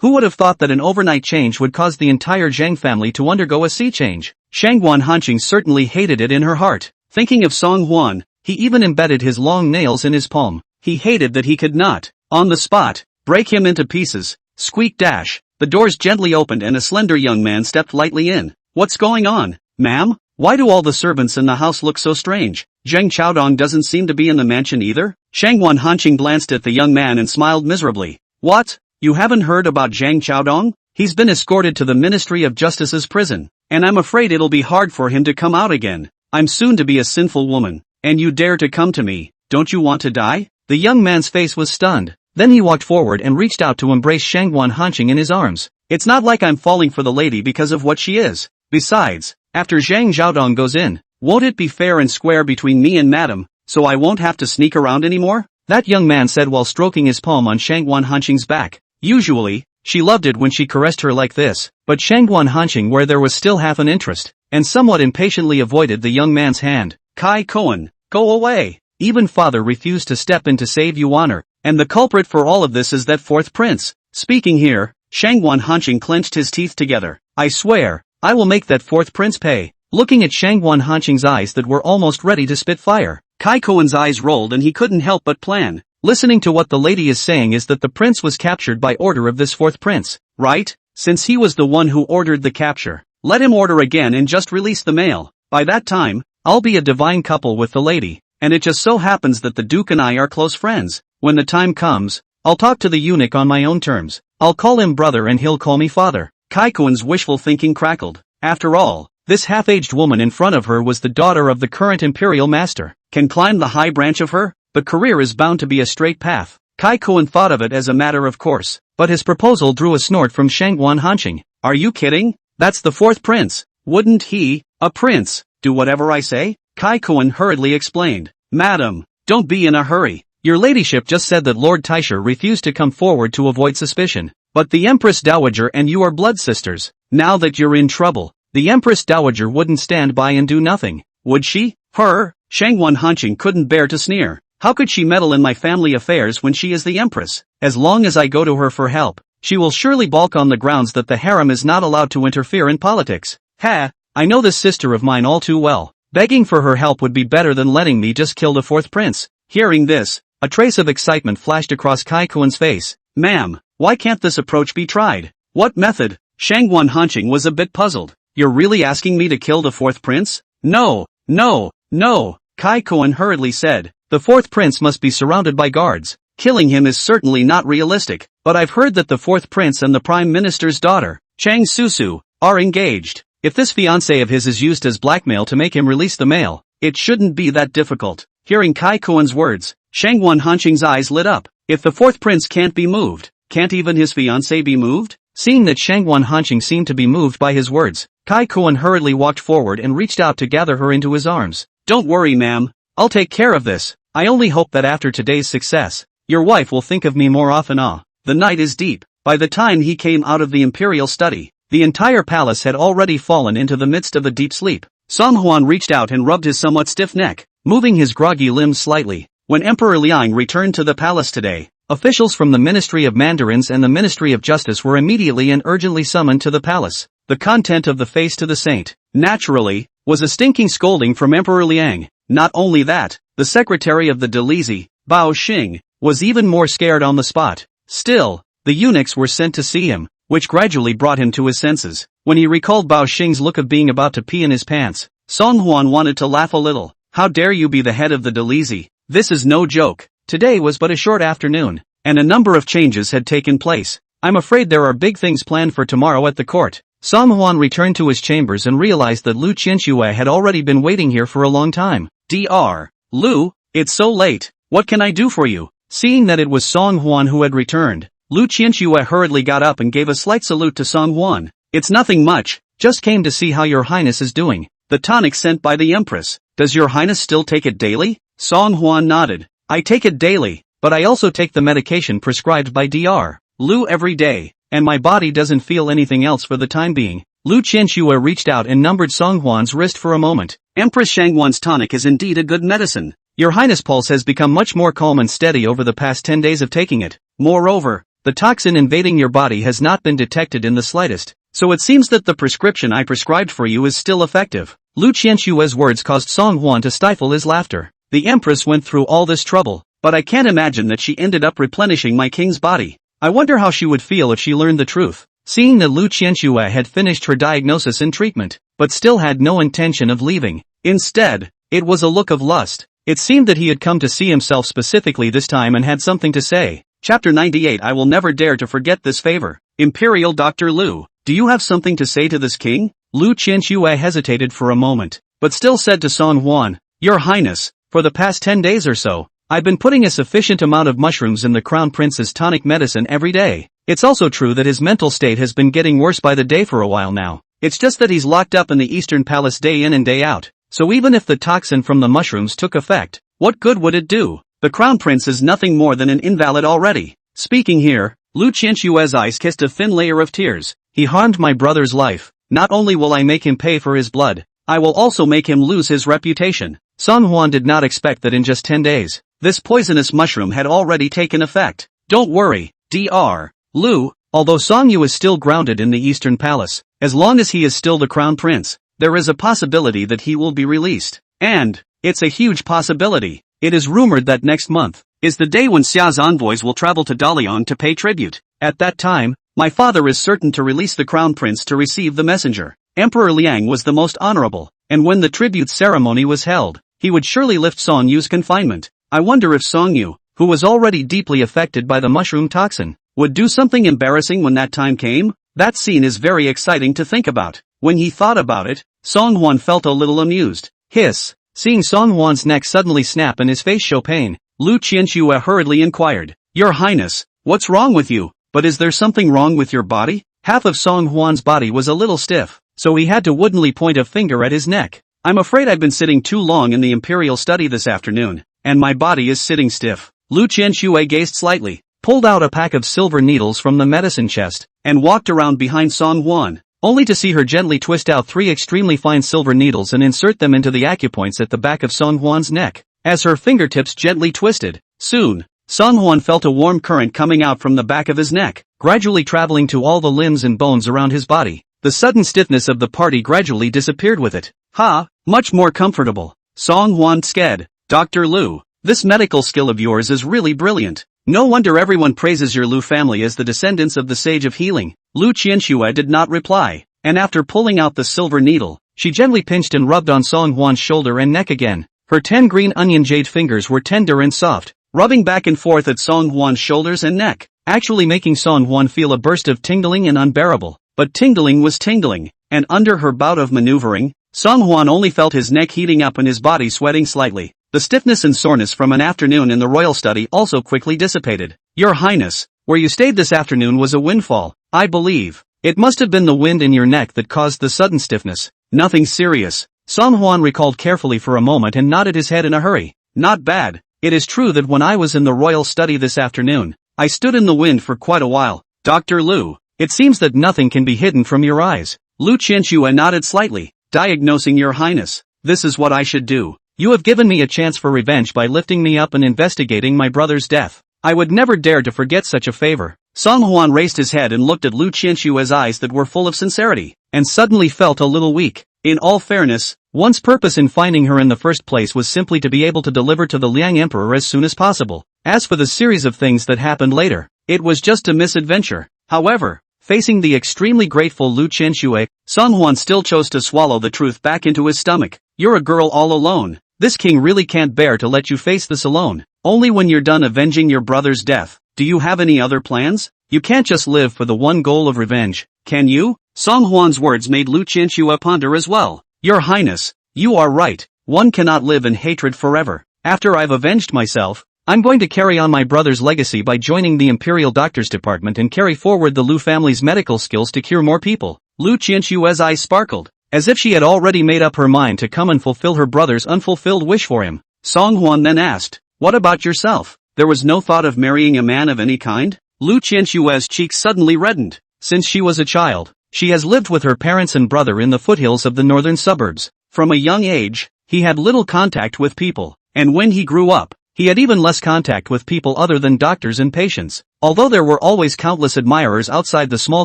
Who would have thought that an overnight change would cause the entire Zhang family to undergo a sea change? Shangguan Hanqing certainly hated it in her heart. Thinking of Song Huan, he even embedded his long nails in his palm. He hated that he could not, on the spot, break him into pieces. Squeak dash. The doors gently opened and a slender young man stepped lightly in. What's going on, ma'am? Why do all the servants in the house look so strange? Zheng Qiaodong doesn't seem to be in the mansion either? Shangguan Hanqing glanced at the young man and smiled miserably. What? You haven't heard about Zhang Qiaodong? He's been escorted to the Ministry of Justice's prison, and I'm afraid it'll be hard for him to come out again. I'm soon to be a sinful woman, and you dare to come to me. Don't you want to die? The young man's face was stunned. Then he walked forward and reached out to embrace Shangguan Hanqing in his arms. It's not like I'm falling for the lady because of what she is. Besides, after Zhang Xiaodong goes in, won't it be fair and square between me and madam, so I won't have to sneak around anymore? That young man said while stroking his palm on Shangguan Hanqing's back. Usually, she loved it when she caressed her like this, but Shangguan Hanqing, where there was still half an interest, and somewhat impatiently avoided the young man's hand. Kai Kuan, go away. Even father refused to step in to save you honor, and the culprit for all of this is that fourth prince. Speaking here, Shangguan Hanqing clenched his teeth together. I swear, I will make that fourth prince pay. Looking at Shangguan Hanqing's eyes that were almost ready to spit fire, Kai Kuan's eyes rolled and he couldn't help but plan. Listening to what the lady is saying is that the prince was captured by order of this fourth prince, right? Since he was the one who ordered the capture, let him order again and just release the male. By that time, I'll be a divine couple with the lady, and it just so happens that the Duke and I are close friends. When the time comes, I'll talk to the eunuch on my own terms. I'll call him brother and he'll call me father. Kai Kuan's wishful thinking crackled. After all, this half-aged woman in front of her was the daughter of the current imperial master. Can climb the high branch of her? But career is bound to be a straight path. Kai Kuan thought of it as a matter of course, but his proposal drew a snort from Shangguan Hanqing. Are you kidding? That's the fourth prince. Wouldn't he, a prince, do whatever I say? Kai Kuan hurriedly explained. Madam, don't be in a hurry. Your ladyship just said that Lord Taisher refused to come forward to avoid suspicion. But the Empress Dowager and you are blood sisters. Now that you're in trouble, the Empress Dowager wouldn't stand by and do nothing, would she? Her? Shangguan Hanqing couldn't bear to sneer. How could she meddle in my family affairs when she is the empress? As long as I go to her for help, she will surely balk on the grounds that the harem is not allowed to interfere in politics. Ha! I know this sister of mine all too well. Begging for her help would be better than letting me just kill the fourth prince. Hearing this, a trace of excitement flashed across Kai Kuan's face. Ma'am, why can't this approach be tried? What method? Shangguan Hanqing was a bit puzzled. You're really asking me to kill the fourth prince? No, no, no, Kai Kuan hurriedly said. The fourth prince must be surrounded by guards. Killing him is certainly not realistic, but I've heard that the fourth prince and the prime minister's daughter, Chang Susu, are engaged. If this fiancé of his is used as blackmail to make him release the male, it shouldn't be that difficult. Hearing Kai Kuan's words, Shangguan Hanqing's eyes lit up. If the fourth prince can't be moved, can't even his fiancé be moved? Seeing that Shangguan Hanqing seemed to be moved by his words, Kai Kuan hurriedly walked forward and reached out to gather her into his arms. Don't worry, ma'am. I'll take care of this. I only hope that after today's success, your wife will think of me more often. The night is deep. By the time he came out of the imperial study, the entire palace had already fallen into the midst of a deep sleep. Song Huan reached out and rubbed his somewhat stiff neck, moving his groggy limbs slightly. When Emperor Liang returned to the palace today, Officials from the Ministry of Mandarins and the Ministry of Justice were immediately and urgently summoned to the palace. The content of the face to the saint, naturally, was a stinking scolding from Emperor Liang. Not only that, the secretary of the Dalizi, Bao Xing, was even more scared on the spot. Still, the eunuchs were sent to see him, which gradually brought him to his senses. When he recalled Bao Xing's look of being about to pee in his pants, Song Huan wanted to laugh a little. How dare you be the head of the Dalizi? This is no joke. Today was but a short afternoon, and a number of changes had taken place. I'm afraid there are big things planned for tomorrow at the court. Song Huan returned to his chambers and realized that Lu Qianxue had already been waiting here for a long time. Dr. Lu, it's so late. What can I do for you? Seeing that it was Song Huan who had returned, Lu Qianxue hurriedly got up and gave a slight salute to Song Huan. It's nothing much, just came to see how your highness is doing. The tonic sent by the empress. Does your highness still take it daily? Song Huan nodded. I take it daily, but I also take the medication prescribed by Dr. Lu every day, and my body doesn't feel anything else for the time being. Lu Qianxue reached out and numbered Song Huan's wrist for a moment. Empress Shanghuan's tonic is indeed a good medicine. Your highness' pulse has become much more calm and steady over the past 10 days of taking it. Moreover, the toxin invading your body has not been detected in the slightest, so it seems that the prescription I prescribed for you is still effective. Lu Qianxue's words caused Song Huan to stifle his laughter. The empress went through all this trouble, but I can't imagine that she ended up replenishing my king's body. I wonder how she would feel if she learned the truth. Seeing that Lu Qianxue had finished her diagnosis and treatment, but still had no intention of leaving. Instead, it was a look of lust. It seemed that he had come to see himself specifically this time and had something to say. Chapter 98. I will never dare to forget this favor. Imperial Dr. Lu, do you have something to say to this king? Lu Qianxue hesitated for a moment, but still said to Song Huan, Your Highness, for the past 10 days or so, I've been putting a sufficient amount of mushrooms in the Crown Prince's tonic medicine every day. It's also true that his mental state has been getting worse by the day for a while now. It's just that he's locked up in the Eastern Palace day in and day out. So even if the toxin from the mushrooms took effect, what good would it do? The Crown Prince is nothing more than an invalid already. Speaking here, Lu Qianxue's eyes kissed a thin layer of tears. He harmed my brother's life. Not only will I make him pay for his blood, I will also make him lose his reputation. Song Huan did not expect that in just 10 days, this poisonous mushroom had already taken effect. Don't worry, Dr. Lu, although Song Yu is still grounded in the Eastern Palace, as long as he is still the Crown Prince, there is a possibility that he will be released. And, it's a huge possibility. It is rumored that next month is the day when Xia's envoys will travel to Dalian to pay tribute. At that time, my father is certain to release the Crown Prince to receive the messenger. Emperor Liang was the most honorable, and when the tribute ceremony was held, he would surely lift Song Yu's confinement. I wonder if Song Yu, who was already deeply affected by the mushroom toxin, would do something embarrassing when that time came? That scene is very exciting to think about. When he thought about it, Song Huan felt a little amused. Hiss. Seeing Song Huan's neck suddenly snap and his face show pain, Lu Qianxue hurriedly inquired, Your Highness, what's wrong with you? But is there something wrong with your body? Half of Song Huan's body was a little stiff, so he had to woodenly point a finger at his neck. I'm afraid I've been sitting too long in the imperial study this afternoon, and my body is sitting stiff. Lu Qianxue gazed slightly, pulled out a pack of silver needles from the medicine chest, and walked around behind Song Huan, only to see her gently twist out 3 extremely fine silver needles and insert them into the acupoints at the back of Song Huan's neck. As her fingertips gently twisted, soon, Song Huan felt a warm current coming out from the back of his neck, gradually traveling to all the limbs and bones around his body. The sudden stiffness of the party gradually disappeared with it. Ha, much more comfortable. Song Huan sked. Dr. Lu, this medical skill of yours is really brilliant. No wonder everyone praises your Lu family as the descendants of the Sage of Healing. Lu Qianxue did not reply, and after pulling out the silver needle, she gently pinched and rubbed on Song Huan's shoulder and neck again. Her 10 green onion jade fingers were tender and soft, rubbing back and forth at Song Huan's shoulders and neck, actually making Song Huan feel a burst of tingling and unbearable. But tingling was tingling, and under her bout of maneuvering, Song Huan only felt his neck heating up and his body sweating slightly. The stiffness and soreness from an afternoon in the royal study also quickly dissipated. Your Highness, where you stayed this afternoon was a windfall, I believe. It must have been the wind in your neck that caused the sudden stiffness. Nothing serious. Song Huan recalled carefully for a moment and nodded his head in a hurry. Not bad. It is true that when I was in the royal study this afternoon, I stood in the wind for quite a while. Dr. Lu, it seems that nothing can be hidden from your eyes. Lu Qianxue nodded slightly, diagnosing Your Highness. This is what I should do. You have given me a chance for revenge by lifting me up and investigating my brother's death. I would never dare to forget such a favor. Song Hwan raised his head and looked at Lu Qianshua's eyes that were full of sincerity, and suddenly felt a little weak. In all fairness, one's purpose in finding her in the first place was simply to be able to deliver to the Liang Emperor as soon as possible. As for the series of things that happened later, it was just a misadventure. However, facing the extremely grateful Lu Qianshue, Song Hwan still chose to swallow the truth back into his stomach. You're a girl all alone. This king really can't bear to let you face this alone. Only when you're done avenging your brother's death. Do you have any other plans? You can't just live for the one goal of revenge, can you? Song Hwan's words made Lu Qianshue ponder as well. Your Highness, you are right. One cannot live in hatred forever. After I've avenged myself, I'm going to carry on my brother's legacy by joining the Imperial Doctor's Department and carry forward the Lu family's medical skills to cure more people. Lu Qianshue's eyes sparkled, as if she had already made up her mind to come and fulfill her brother's unfulfilled wish for him. Song Hwan then asked, what about yourself? There was no thought of marrying a man of any kind? Lu Qianshue's cheeks suddenly reddened. Since she was a child, she has lived with her parents and brother in the foothills of the northern suburbs. From a young age, he had little contact with people, and when he grew up, he had even less contact with people other than doctors and patients. Although there were always countless admirers outside the small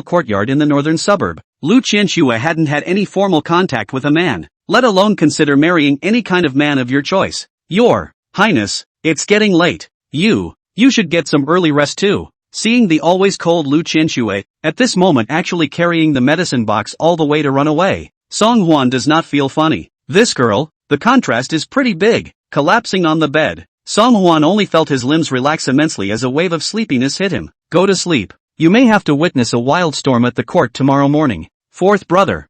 courtyard in the northern suburb, Lu Qianshue hadn't had any formal contact with a man, let alone consider marrying any kind of man of your choice. Your Highness, it's getting late. You should get some early rest too. Seeing the always cold Lu Qianshue, at this moment actually carrying the medicine box all the way to run away, Song Hwan does not feel funny. This girl, the contrast is pretty big. Collapsing on the bed, Song Hwan only felt his limbs relax immensely as a wave of sleepiness hit him. Go to sleep. You may have to witness a wild storm at the court tomorrow morning. Fourth brother.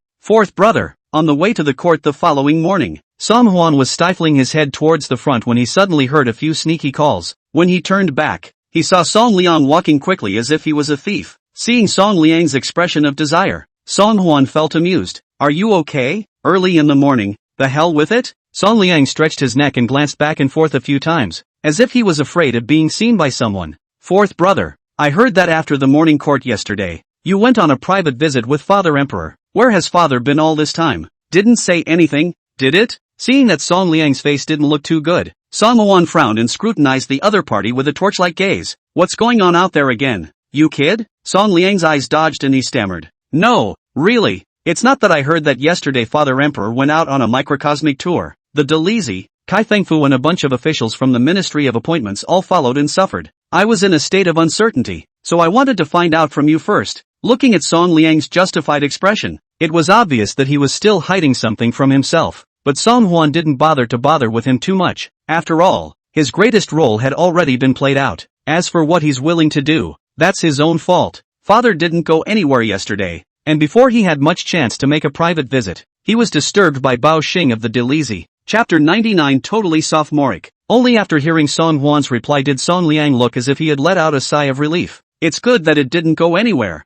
On the way to the court the following morning, Song Hwan was stifling his head towards the front when he suddenly heard a few sneaky calls. When he turned back, he saw Song Liang walking quickly as if he was a thief. Seeing Song Liang's expression of desire, Song Hwan felt amused. Are you okay? Early in the morning, the hell with it? Song Liang stretched his neck and glanced back and forth a few times, as if he was afraid of being seen by someone. Fourth brother, I heard that after the morning court yesterday, you went on a private visit with Father Emperor. Where has Father been all this time? Didn't say anything, did it? Seeing that Song Liang's face didn't look too good, Song Hwan frowned and scrutinized the other party with a torch-like gaze. What's going on out there again? You kid? Song Liang's eyes dodged and he stammered. No, really. It's not that I heard that yesterday Father Emperor went out on a microcosmic tour. The Delizi, Kai Fengfu and a bunch of officials from the Ministry of Appointments all followed and suffered. I was in a state of uncertainty, so I wanted to find out from you first. Looking at Song Liang's justified expression, it was obvious that he was still hiding something from himself, but Song Hwan didn't bother with him too much. After all, his greatest role had already been played out. As for what he's willing to do, that's his own fault. Father didn't go anywhere yesterday, and before he had much chance to make a private visit, he was disturbed by Bao Xing of the Delizi. Chapter 99 Totally sophomoric. Only after hearing Song Hwan's reply did Song Liang look as if he had let out a sigh of relief. It's good that it didn't go anywhere.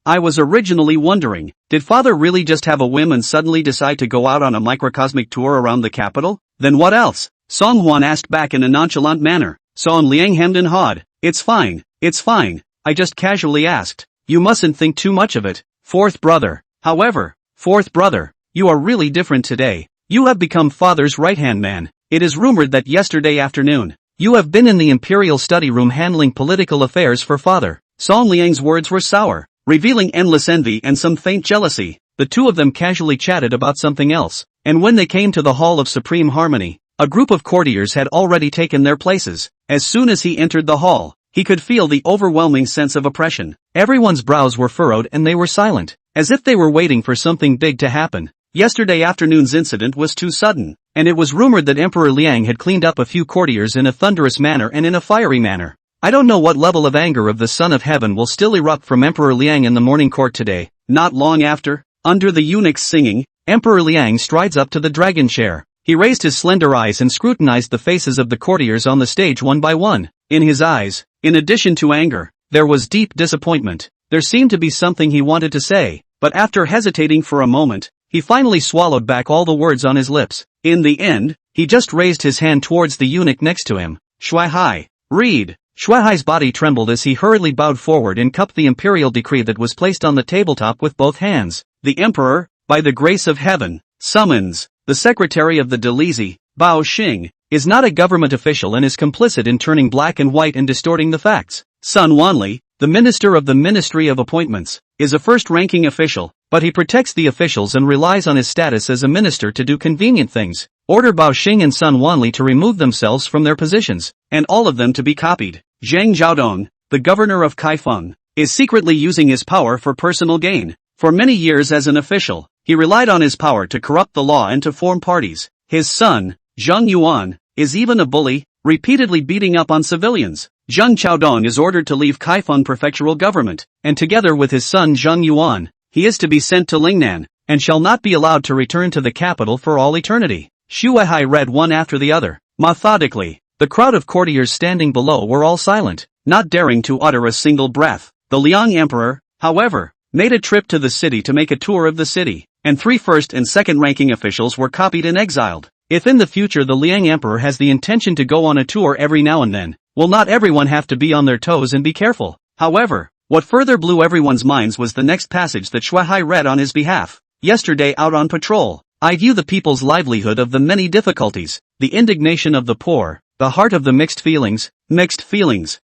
I was originally wondering, did Father really just have a whim and suddenly decide to go out on a microcosmic tour around the capital? Then what else? Song Hwan asked back in a nonchalant manner. Song Liang hemmed and hawed. It's fine. I just casually asked. You mustn't think too much of it. Fourth brother, you are really different today. You have become Father's right-hand man. It is rumored that yesterday afternoon, you have been in the Imperial study room handling political affairs for Father. Song Liang's words were sour, revealing endless envy and some faint jealousy. The two of them casually chatted about something else, and when they came to the Hall of Supreme Harmony, a group of courtiers had already taken their places. As soon as he entered the hall, he could feel the overwhelming sense of oppression. Everyone's brows were furrowed and they were silent, as if they were waiting for something big to happen. Yesterday afternoon's incident was too sudden, and it was rumored that Emperor Liang had cleaned up a few courtiers in a thunderous manner and in a fiery manner. I don't know what level of anger of the Son of Heaven will still erupt from Emperor Liang in the morning court today. Not long after, under the eunuch's singing, Emperor Liang strides up to the dragon chair. He raised his slender eyes and scrutinized the faces of the courtiers on the stage one by one. In his eyes, in addition to anger, there was deep disappointment. There seemed to be something he wanted to say, but after hesitating for a moment, he finally swallowed back all the words on his lips. In the end, he just raised his hand towards the eunuch next to him. Shuai, read. Shuai's body trembled as he hurriedly bowed forward and cupped the imperial decree that was placed on the tabletop with both hands. The emperor, by the grace of heaven, summons the secretary of the Delizi, Bao Xing, is not a government official and is complicit in turning black and white and distorting the facts. Sun Wanli, the minister of the Ministry of Appointments, is a first-ranking official, but he protects the officials and relies on his status as a minister to do convenient things. Order Bao Xing and Sun Wanli to remove themselves from their positions, and all of them to be copied. Zhang Zhaodong, the governor of Kaifeng, is secretly using his power for personal gain. For many years as an official, he relied on his power to corrupt the law and to form parties. His son, Zheng Yuan, is even a bully, repeatedly beating up on civilians. Zheng Chaodong is ordered to leave Kaifeng prefectural government, and together with his son Zheng Yuan, he is to be sent to Lingnan, and shall not be allowed to return to the capital for all eternity. Xu Weihai read one after the other, methodically. The crowd of courtiers standing below were all silent, not daring to utter a single breath. The Liang Emperor, however, made a trip to the city to make a tour of the city, and 3 first and second-ranking officials were copied and exiled. If in the future the Liang Emperor has the intention to go on a tour every now and then, will not everyone have to be on their toes and be careful? However, what further blew everyone's minds was the next passage that Shuai read on his behalf. Yesterday out on patrol, I view the people's livelihood of the many difficulties, the indignation of the poor, the heart of the mixed feelings.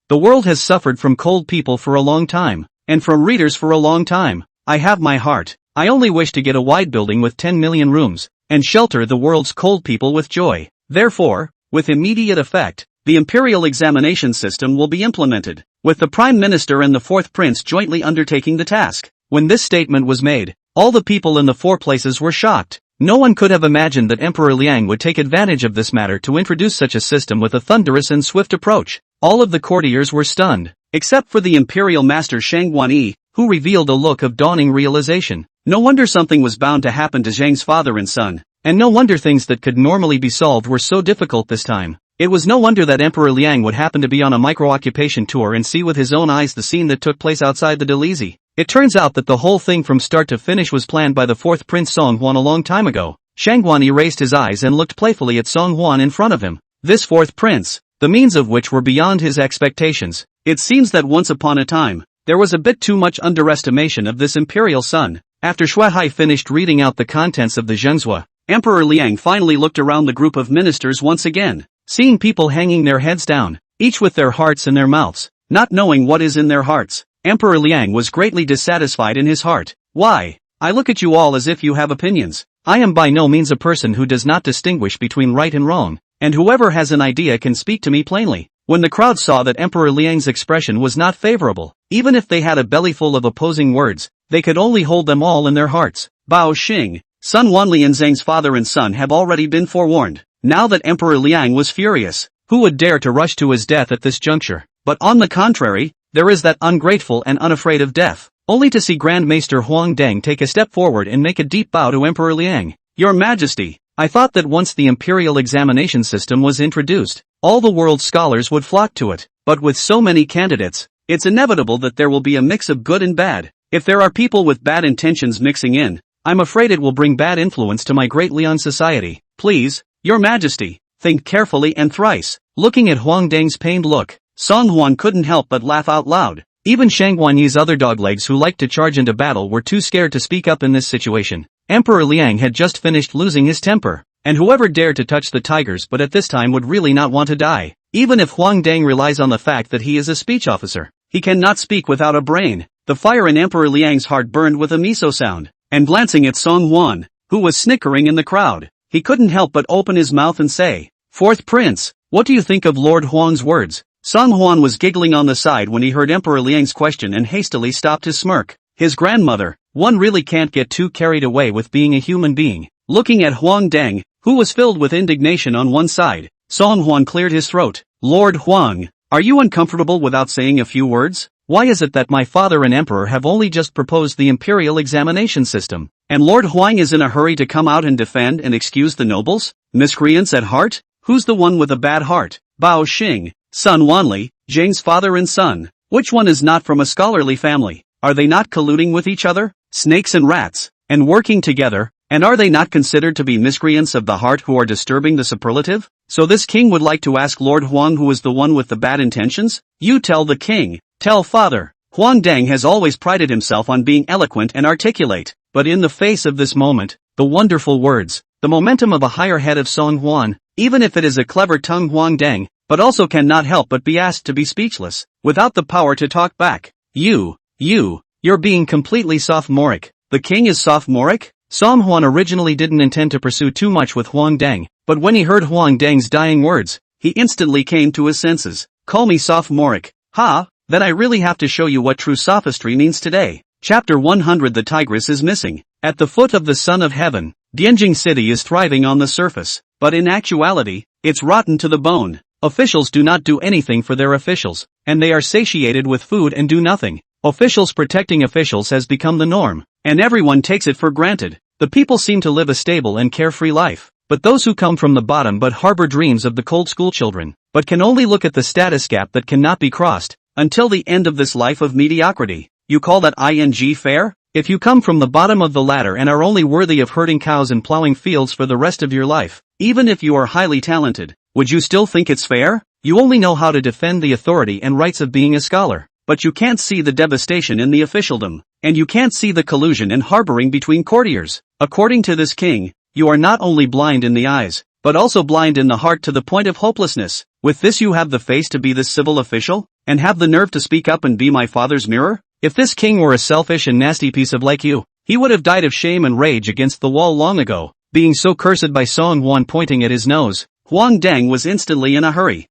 The world has suffered from cold people for a long time, and from readers for a long time. I have my heart. I only wish to get a wide building with 10 million rooms, and shelter the world's cold people with joy. Therefore, with immediate effect, the imperial examination system will be implemented, with the Prime Minister and the 4th Prince jointly undertaking the task. When this statement was made, all the people in the 4 places were shocked. No one could have imagined that Emperor Liang would take advantage of this matter to introduce such a system with a thunderous and swift approach. All of the courtiers were stunned, except for the imperial master Shang Guanyi, who revealed a look of dawning realization. No wonder something was bound to happen to Zhang's father and son, and no wonder things that could normally be solved were so difficult this time. It was no wonder that Emperor Liang would happen to be on a micro-occupation tour and see with his own eyes the scene that took place outside the Delisi. It turns out that the whole thing from start to finish was planned by the 4th Prince Song Huan a long time ago. Shang Guanyi raised his eyes and looked playfully at Song Huan in front of him. This 4th Prince, the means of which were beyond his expectations. It seems that once upon a time, there was a bit too much underestimation of this imperial son. After Shuai finished reading out the contents of the Zhengzhua, Emperor Liang finally looked around the group of ministers once again, seeing people hanging their heads down, each with their hearts in their mouths, not knowing what is in their hearts. Emperor Liang was greatly dissatisfied in his heart. Why? I look at you all as if you have opinions. I am by no means a person who does not distinguish between right and wrong, and whoever has an idea can speak to me plainly. When the crowd saw that Emperor Liang's expression was not favorable, even if they had a bellyful of opposing words, they could only hold them all in their hearts. Bao Xing, Sun Wanli and Zhang's father and son have already been forewarned. Now that Emperor Liang was furious, who would dare to rush to his death at this juncture? But on the contrary, there is that ungrateful and unafraid of death, only to see Grand Maester Huang Deng take a step forward and make a deep bow to Emperor Liang. Your Majesty, I thought that once the imperial examination system was introduced, all the world's scholars would flock to it, but with so many candidates, it's inevitable that there will be a mix of good and bad. If there are people with bad intentions mixing in, I'm afraid it will bring bad influence to my great Lian society. Please, Your Majesty, think carefully and thrice. Looking at Huang Deng's pained look, Song Huan couldn't help but laugh out loud. Even Shang Guanyi's other doglegs who liked to charge into battle were too scared to speak up in this situation. Emperor Liang had just finished losing his temper, and whoever dared to touch the tigers but at this time would really not want to die. Even if Huang Deng relies on the fact that he is a speech officer, he cannot speak without a brain. The fire in Emperor Liang's heart burned with a miso sound, and glancing at Song Huan, who was snickering in the crowd, he couldn't help but open his mouth and say, "Fourth Prince, what do you think of Lord Huang's words?" Song Huan was giggling on the side when he heard Emperor Liang's question and hastily stopped his smirk. His grandmother, one really can't get too carried away with being a human being. Looking at Huang Deng, who was filled with indignation on one side, Song Huan cleared his throat. Lord Huang, are you uncomfortable without saying a few words? Why is it that my father and emperor have only just proposed the imperial examination system, and Lord Huang is in a hurry to come out and defend and excuse the nobles? Miscreants at heart? Who's the one with a bad heart? Bao Xing, Sun Wanli, Zhang's father and son. Which one is not from a scholarly family? Are they not colluding with each other? Snakes and rats, and working together, and are they not considered to be miscreants of the heart who are disturbing the superlative? So this king would like to ask Lord Huang who is the one with the bad intentions? You tell the king. Tell father. Huang Deng has always prided himself on being eloquent and articulate, but in the face of this moment, the wonderful words, the momentum of a higher head of Song Huan, even if it is a clever tongue Huang Dang, but also cannot help but be asked to be speechless, without the power to talk back. You're being completely sophomoric. The king is sophomoric? Song Huan originally didn't intend to pursue too much with Huang Dang, but when he heard Huang Dang's dying words, he instantly came to his senses. Call me sophomoric. Ha, then I really have to show you what true sophistry means today. Chapter 100. The tigress is missing. At the foot of the Son of Heaven, Dianjing City is thriving on the surface, but in actuality, it's rotten to the bone. Officials do not do anything for their officials, and they are satiated with food and do nothing. Officials protecting officials has become the norm, and everyone takes it for granted. The people seem to live a stable and carefree life, but those who come from the bottom but harbor dreams of the cold school children, but can only look at the status gap that cannot be crossed, until the end of this life of mediocrity. You call that ing fair? If you come from the bottom of the ladder and are only worthy of herding cows and plowing fields for the rest of your life, even if you are highly talented, would you still think it's fair? You only know how to defend the authority and rights of being a scholar, but you can't see the devastation in the officialdom, and you can't see the collusion and harboring between courtiers. According to this king, you are not only blind in the eyes, but also blind in the heart to the point of hopelessness. With this you have the face to be this civil official, and have the nerve to speak up and be my father's mirror? If this king were a selfish and nasty piece of like you, he would have died of shame and rage against the wall long ago, being so cursed by Song Huan pointing at his nose. Huang Dang was instantly in a hurry.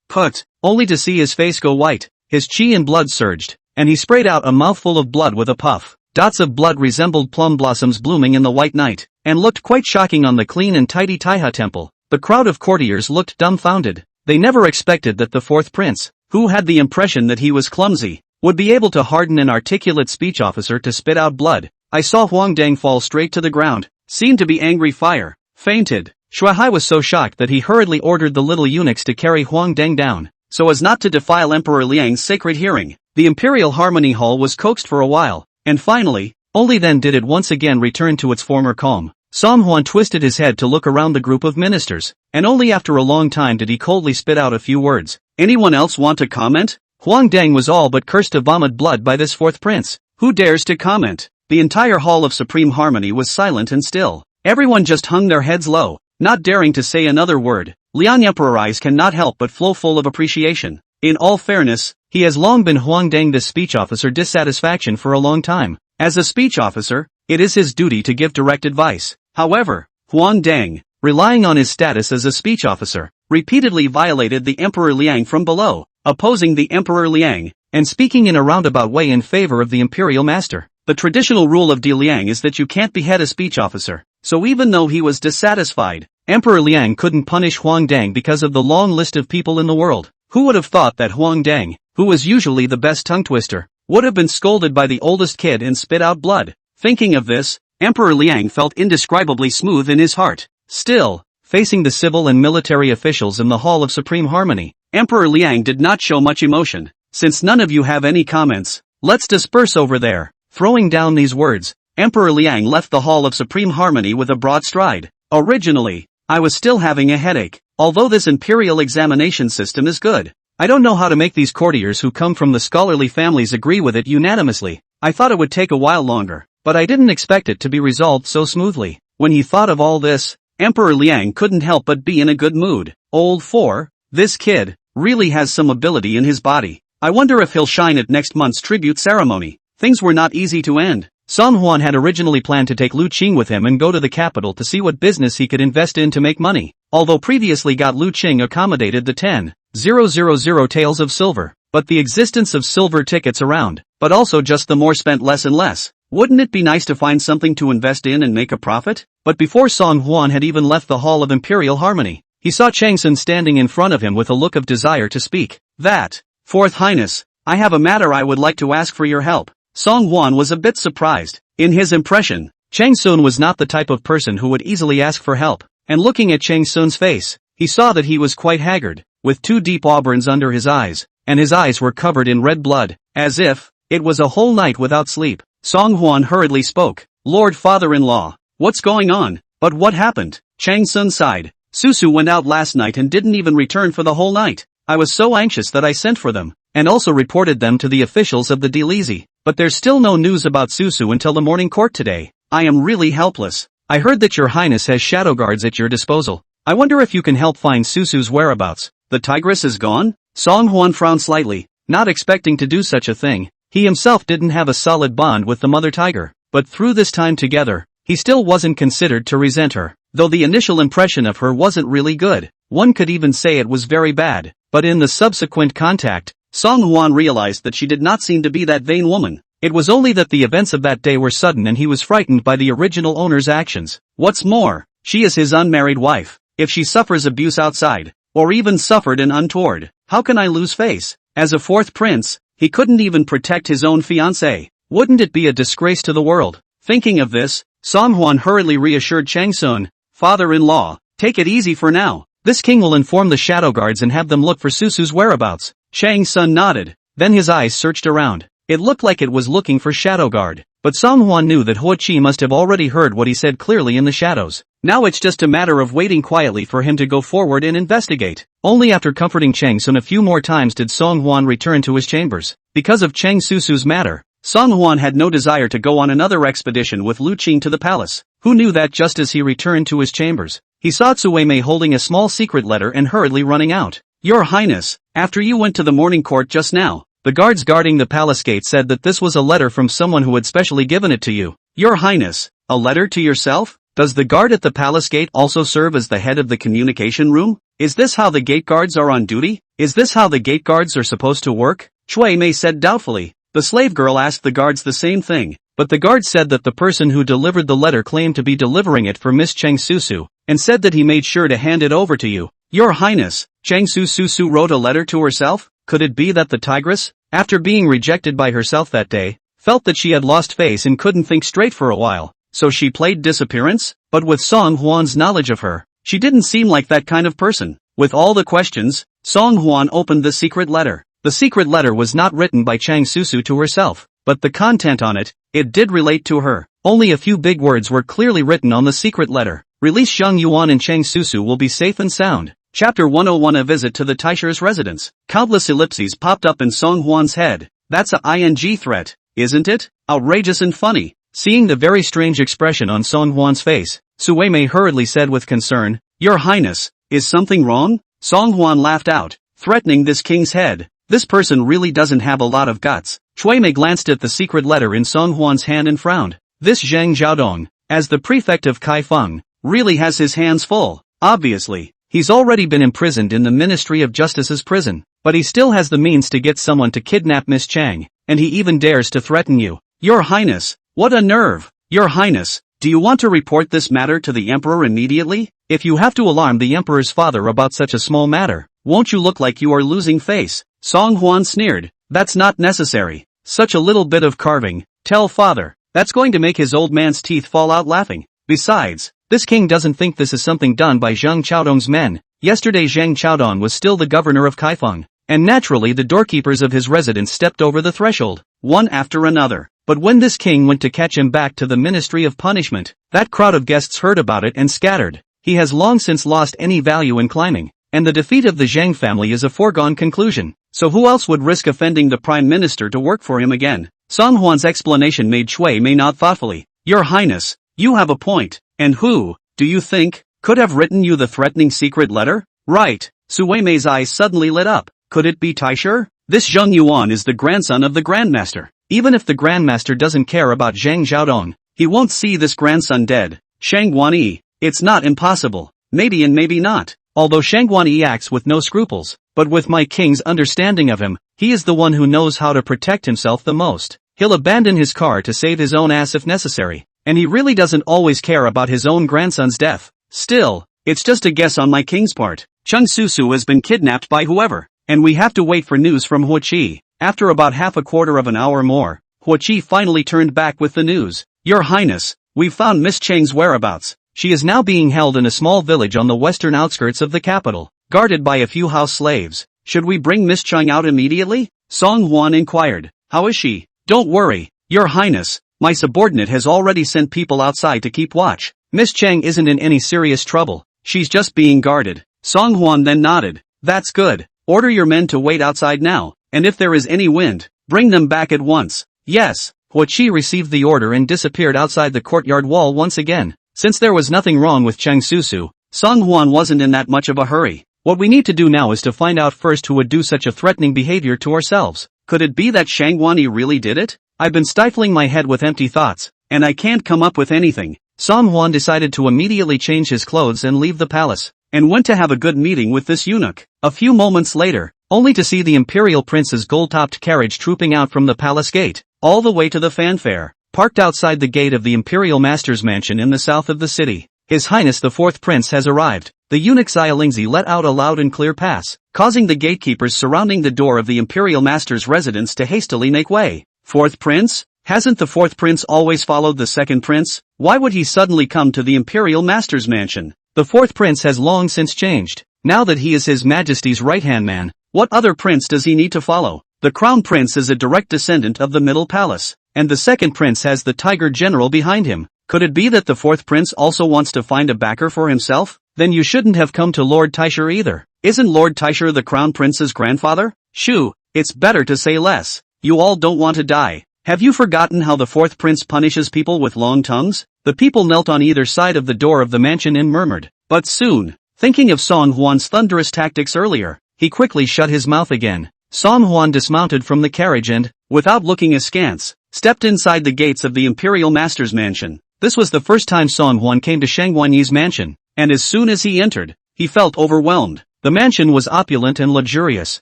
Put, only to see his face go white, his chi and blood surged, and he sprayed out a mouthful of blood with a puff. Dots of blood resembled plum blossoms blooming in the white night, and looked quite shocking on the clean and tidy Taiha temple. The crowd of courtiers looked dumbfounded. They never expected that the fourth prince, who had the impression that he was clumsy, would be able to harden an articulate speech officer to spit out blood. I saw Huang Dang fall straight to the ground, seemed to be angry fire, fainted. Shuai was so shocked that he hurriedly ordered the little eunuchs to carry Huang Dang down, so as not to defile Emperor Liang's sacred hearing. The Imperial Harmony Hall was coaxed for a while, and finally, only then did it once again return to its former calm. Song Huan twisted his head to look around the group of ministers, and only after a long time did he coldly spit out a few words. Anyone else want to comment? Huang Dang was all but cursed to vomit blood by this fourth prince. Who dares to comment? The entire hall of supreme harmony was silent and still. Everyone just hung their heads low, not daring to say another word. Liang Emperor's eyes cannot help but flow full of appreciation. In all fairness, he has long been Huang Dang this speech officer dissatisfaction for a long time. As a speech officer, it is his duty to give direct advice. However, Huang Dang, relying on his status as a speech officer, repeatedly violated the Emperor Liang from below, opposing the Emperor Liang, and speaking in a roundabout way in favor of the imperial master. The traditional rule of Di Liang is that you can't behead a speech officer, so even though he was dissatisfied, Emperor Liang couldn't punish Huang Dang because of the long list of people in the world. Who would have thought that Huang Dang, who was usually the best tongue twister, would have been scolded by the oldest kid and spit out blood? Thinking of this, Emperor Liang felt indescribably smooth in his heart. Still, facing the civil and military officials in the Hall of Supreme Harmony, Emperor Liang did not show much emotion. Since none of you have any comments, let's disperse over there. Throwing down these words, Emperor Liang left the Hall of Supreme Harmony with a broad stride. Originally, I was still having a headache. Although this imperial examination system is good, I don't know how to make these courtiers who come from the scholarly families agree with it unanimously. I thought it would take a while longer, but I didn't expect it to be resolved so smoothly. When he thought of all this, Emperor Liang couldn't help but be in a good mood. Old 4, this kid, really has some ability in his body. I wonder if he'll shine at next month's tribute ceremony. Things were not easy to end. Song Huan had originally planned to take Lu Qing with him and go to the capital to see what business he could invest in to make money, although previously got Lu Qing accommodated the 10,000 taels of silver. But the existence of silver tickets around, but also just the more spent less and less. Wouldn't it be nice to find something to invest in and make a profit? But before Song Huan had even left the Hall of Imperial Harmony, he saw Chang Sun standing in front of him with a look of desire to speak. That, Fourth Highness, I have a matter I would like to ask for your help. Song Huan was a bit surprised. In his impression, Chang Sun was not the type of person who would easily ask for help, and looking at Chang Sun's face, he saw that he was quite haggard, with 2 deep auburns under his eyes, and his eyes were covered in red blood, as if it was a whole night without sleep. Song Huan hurriedly spoke. Lord Father-in-law, what's going on? But what happened? Chang Sun sighed. Susu went out last night and didn't even return for the whole night. I was so anxious that I sent for them, and also reported them to the officials of the Delizi. But there's still no news about Susu until the morning court today. I am really helpless. I heard that your highness has shadow guards at your disposal. I wonder if you can help find Susu's whereabouts. The tigress is gone? Song Hwan frowned slightly, not expecting to do such a thing. He himself didn't have a solid bond with the mother tiger, but through this time together, he still wasn't considered to resent her. Though the initial impression of her wasn't really good, one could even say it was very bad. But in the subsequent contact, Song Hwan realized that she did not seem to be that vain woman. It was only that the events of that day were sudden and he was frightened by the original owner's actions. What's more, she is his unmarried wife. If she suffers abuse outside, or even suffered an untoward, how can I lose face? As a fourth prince, he couldn't even protect his own fiancée. Wouldn't it be a disgrace to the world? Thinking of this, Song Hwan hurriedly reassured Chang Sun, father-in-law, take it easy for now. This king will inform the shadow guards and have them look for Susu's whereabouts. Chang Sun nodded, then his eyes searched around. It looked like it was looking for shadow guard, but Song Hwan knew that Huo Chi must have already heard what he said clearly in the shadows. Now it's just a matter of waiting quietly for him to go forward and investigate. Only after comforting Chang Sun a few more times did Song Hwan return to his chambers. Because of Chang Susu's matter, Song Hwan had no desire to go on another expedition with Lu Qing to the palace. Who knew that just as he returned to his chambers, he saw Tsue Mei holding a small secret letter and hurriedly running out. Your Highness, after you went to the morning court just now, the guards guarding the palace gate said that this was a letter from someone who had specially given it to you. Your Highness, a letter to yourself? Does the guard at the palace gate also serve as the head of the communication room? Is this how the gate guards are on duty? Is this how the gate guards are supposed to work? Tsue Mei said doubtfully. The slave girl asked the guards the same thing, but the guards said that the person who delivered the letter claimed to be delivering it for Miss Chang Susu, and said that he made sure to hand it over to you. Your Highness, Chang Susu wrote a letter to herself? Could it be that the tigress, after being rejected by herself that day, felt that she had lost face and couldn't think straight for a while, so she played disappearance? But with Song Hwan's knowledge of her, she didn't seem like that kind of person. With all the questions, Song Hwan opened the secret letter. The secret letter was not written by Chang Susu to herself, but the content on it, it did relate to her. Only a few big words were clearly written on the secret letter. Release Xiang Yuan and Chang Susu will be safe and sound. Chapter 101 A visit to the Taisher's residence. Countless ellipses popped up in Song Hwan's head. That's a ing threat, isn't it? Outrageous and funny. Seeing the very strange expression on Song Hwan's face, Tsue Mei hurriedly said with concern, Your Highness, is something wrong? Song Hwan laughed out, threatening this king's head. This person really doesn't have a lot of guts. Tsue Mei glanced at the secret letter in Song Hwan's hand and frowned. This Zhang Xiaodong, as the prefect of Kaifeng, really has his hands full. Obviously, he's already been imprisoned in the Ministry of Justice's prison, but he still has the means to get someone to kidnap Miss Chang, and he even dares to threaten you. Your Highness, what a nerve! Your Highness, do you want to report this matter to the Emperor immediately? If you have to alarm the Emperor's father about such a small matter, won't you look like you are losing face? Song Hwan sneered. That's not necessary. Such a little bit of carving. Tell father. That's going to make his old man's teeth fall out laughing. Besides, this king doesn't think this is something done by Zhang Qiaodong's men. Yesterday Zhang Qiaodong was still the governor of Kaifeng, and naturally the doorkeepers of his residence stepped over the threshold, one after another. But when this king went to catch him back to the Ministry of Punishment, that crowd of guests heard about it and scattered. He has long since lost any value in climbing, and the defeat of the Zhang family is a foregone conclusion. So who else would risk offending the prime minister to work for him again? Song Hwan's explanation made Tsue Mei nod thoughtfully. Your Highness, you have a point. And who, do you think, could have written you the threatening secret letter? Right. Tsue Mei's eyes suddenly lit up. Could it be Taisher? This Zhang Yuan is the grandson of the Grandmaster. Even if the Grandmaster doesn't care about Zhang Xiaodong, he won't see this grandson dead. Shang Guanyi. It's not impossible. Maybe and maybe not. Although Shang Guanyi acts with no scruples, but with my king's understanding of him, he is the one who knows how to protect himself the most. He'll abandon his car to save his own ass if necessary, and he really doesn't always care about his own grandson's death. Still, it's just a guess on my king's part. Chang Susu has been kidnapped by whoever, and we have to wait for news from Huo Chi. After about half a quarter of an hour more, Huo Chi finally turned back with the news. Your Highness, we've found Miss Chang's whereabouts. She is now being held in a small village on the western outskirts of the capital, guarded by a few house slaves. Should we bring Miss Chang out immediately? Song Hwan inquired. How is she? Don't worry, Your Highness, my subordinate has already sent people outside to keep watch. Miss Chang isn't in any serious trouble. She's just being guarded. Song Hwan then nodded. That's good. Order your men to wait outside now, and if there is any wind, bring them back at once. Yes. Huo Chi received the order and disappeared outside the courtyard wall once again. Since there was nothing wrong with Chang Susu, Song Hwan wasn't in that much of a hurry. What we need to do now is to find out first who would do such a threatening behavior to ourselves. Could it be that Shangwani really did it? I've been stifling my head with empty thoughts, and I can't come up with anything. Song Hwan decided to immediately change his clothes and leave the palace, and went to have a good meeting with this eunuch. A few moments later, only to see the imperial prince's gold-topped carriage trooping out from the palace gate, all the way to the fanfare, parked outside the gate of the imperial master's mansion in the south of the city. His Highness the Fourth Prince has arrived. The eunuch Xiaolingzi let out a loud and clear pass, causing the gatekeepers surrounding the door of the imperial master's residence to hastily make way. Fourth Prince? Hasn't the Fourth Prince always followed the Second Prince? Why would he suddenly come to the imperial master's mansion? The Fourth Prince has long since changed. Now that he is His Majesty's right-hand man, what other prince does he need to follow? The Crown Prince is a direct descendant of the Middle Palace, and the Second Prince has the Tiger General behind him. Could it be that the Fourth Prince also wants to find a backer for himself? Then you shouldn't have come to Lord Taisher either. Isn't Lord Taisher the Crown Prince's grandfather? Shoo, it's better to say less. You all don't want to die. Have you forgotten how the Fourth Prince punishes people with long tongues? The people knelt on either side of the door of the mansion and murmured. But soon, thinking of Song Hwan's thunderous tactics earlier, he quickly shut his mouth again. Song Hwan dismounted from the carriage and, without looking askance, stepped inside the gates of the imperial master's mansion. This was the first time Song Hwan came to Shangwani's mansion, and as soon as he entered, he felt overwhelmed. The mansion was opulent and luxurious,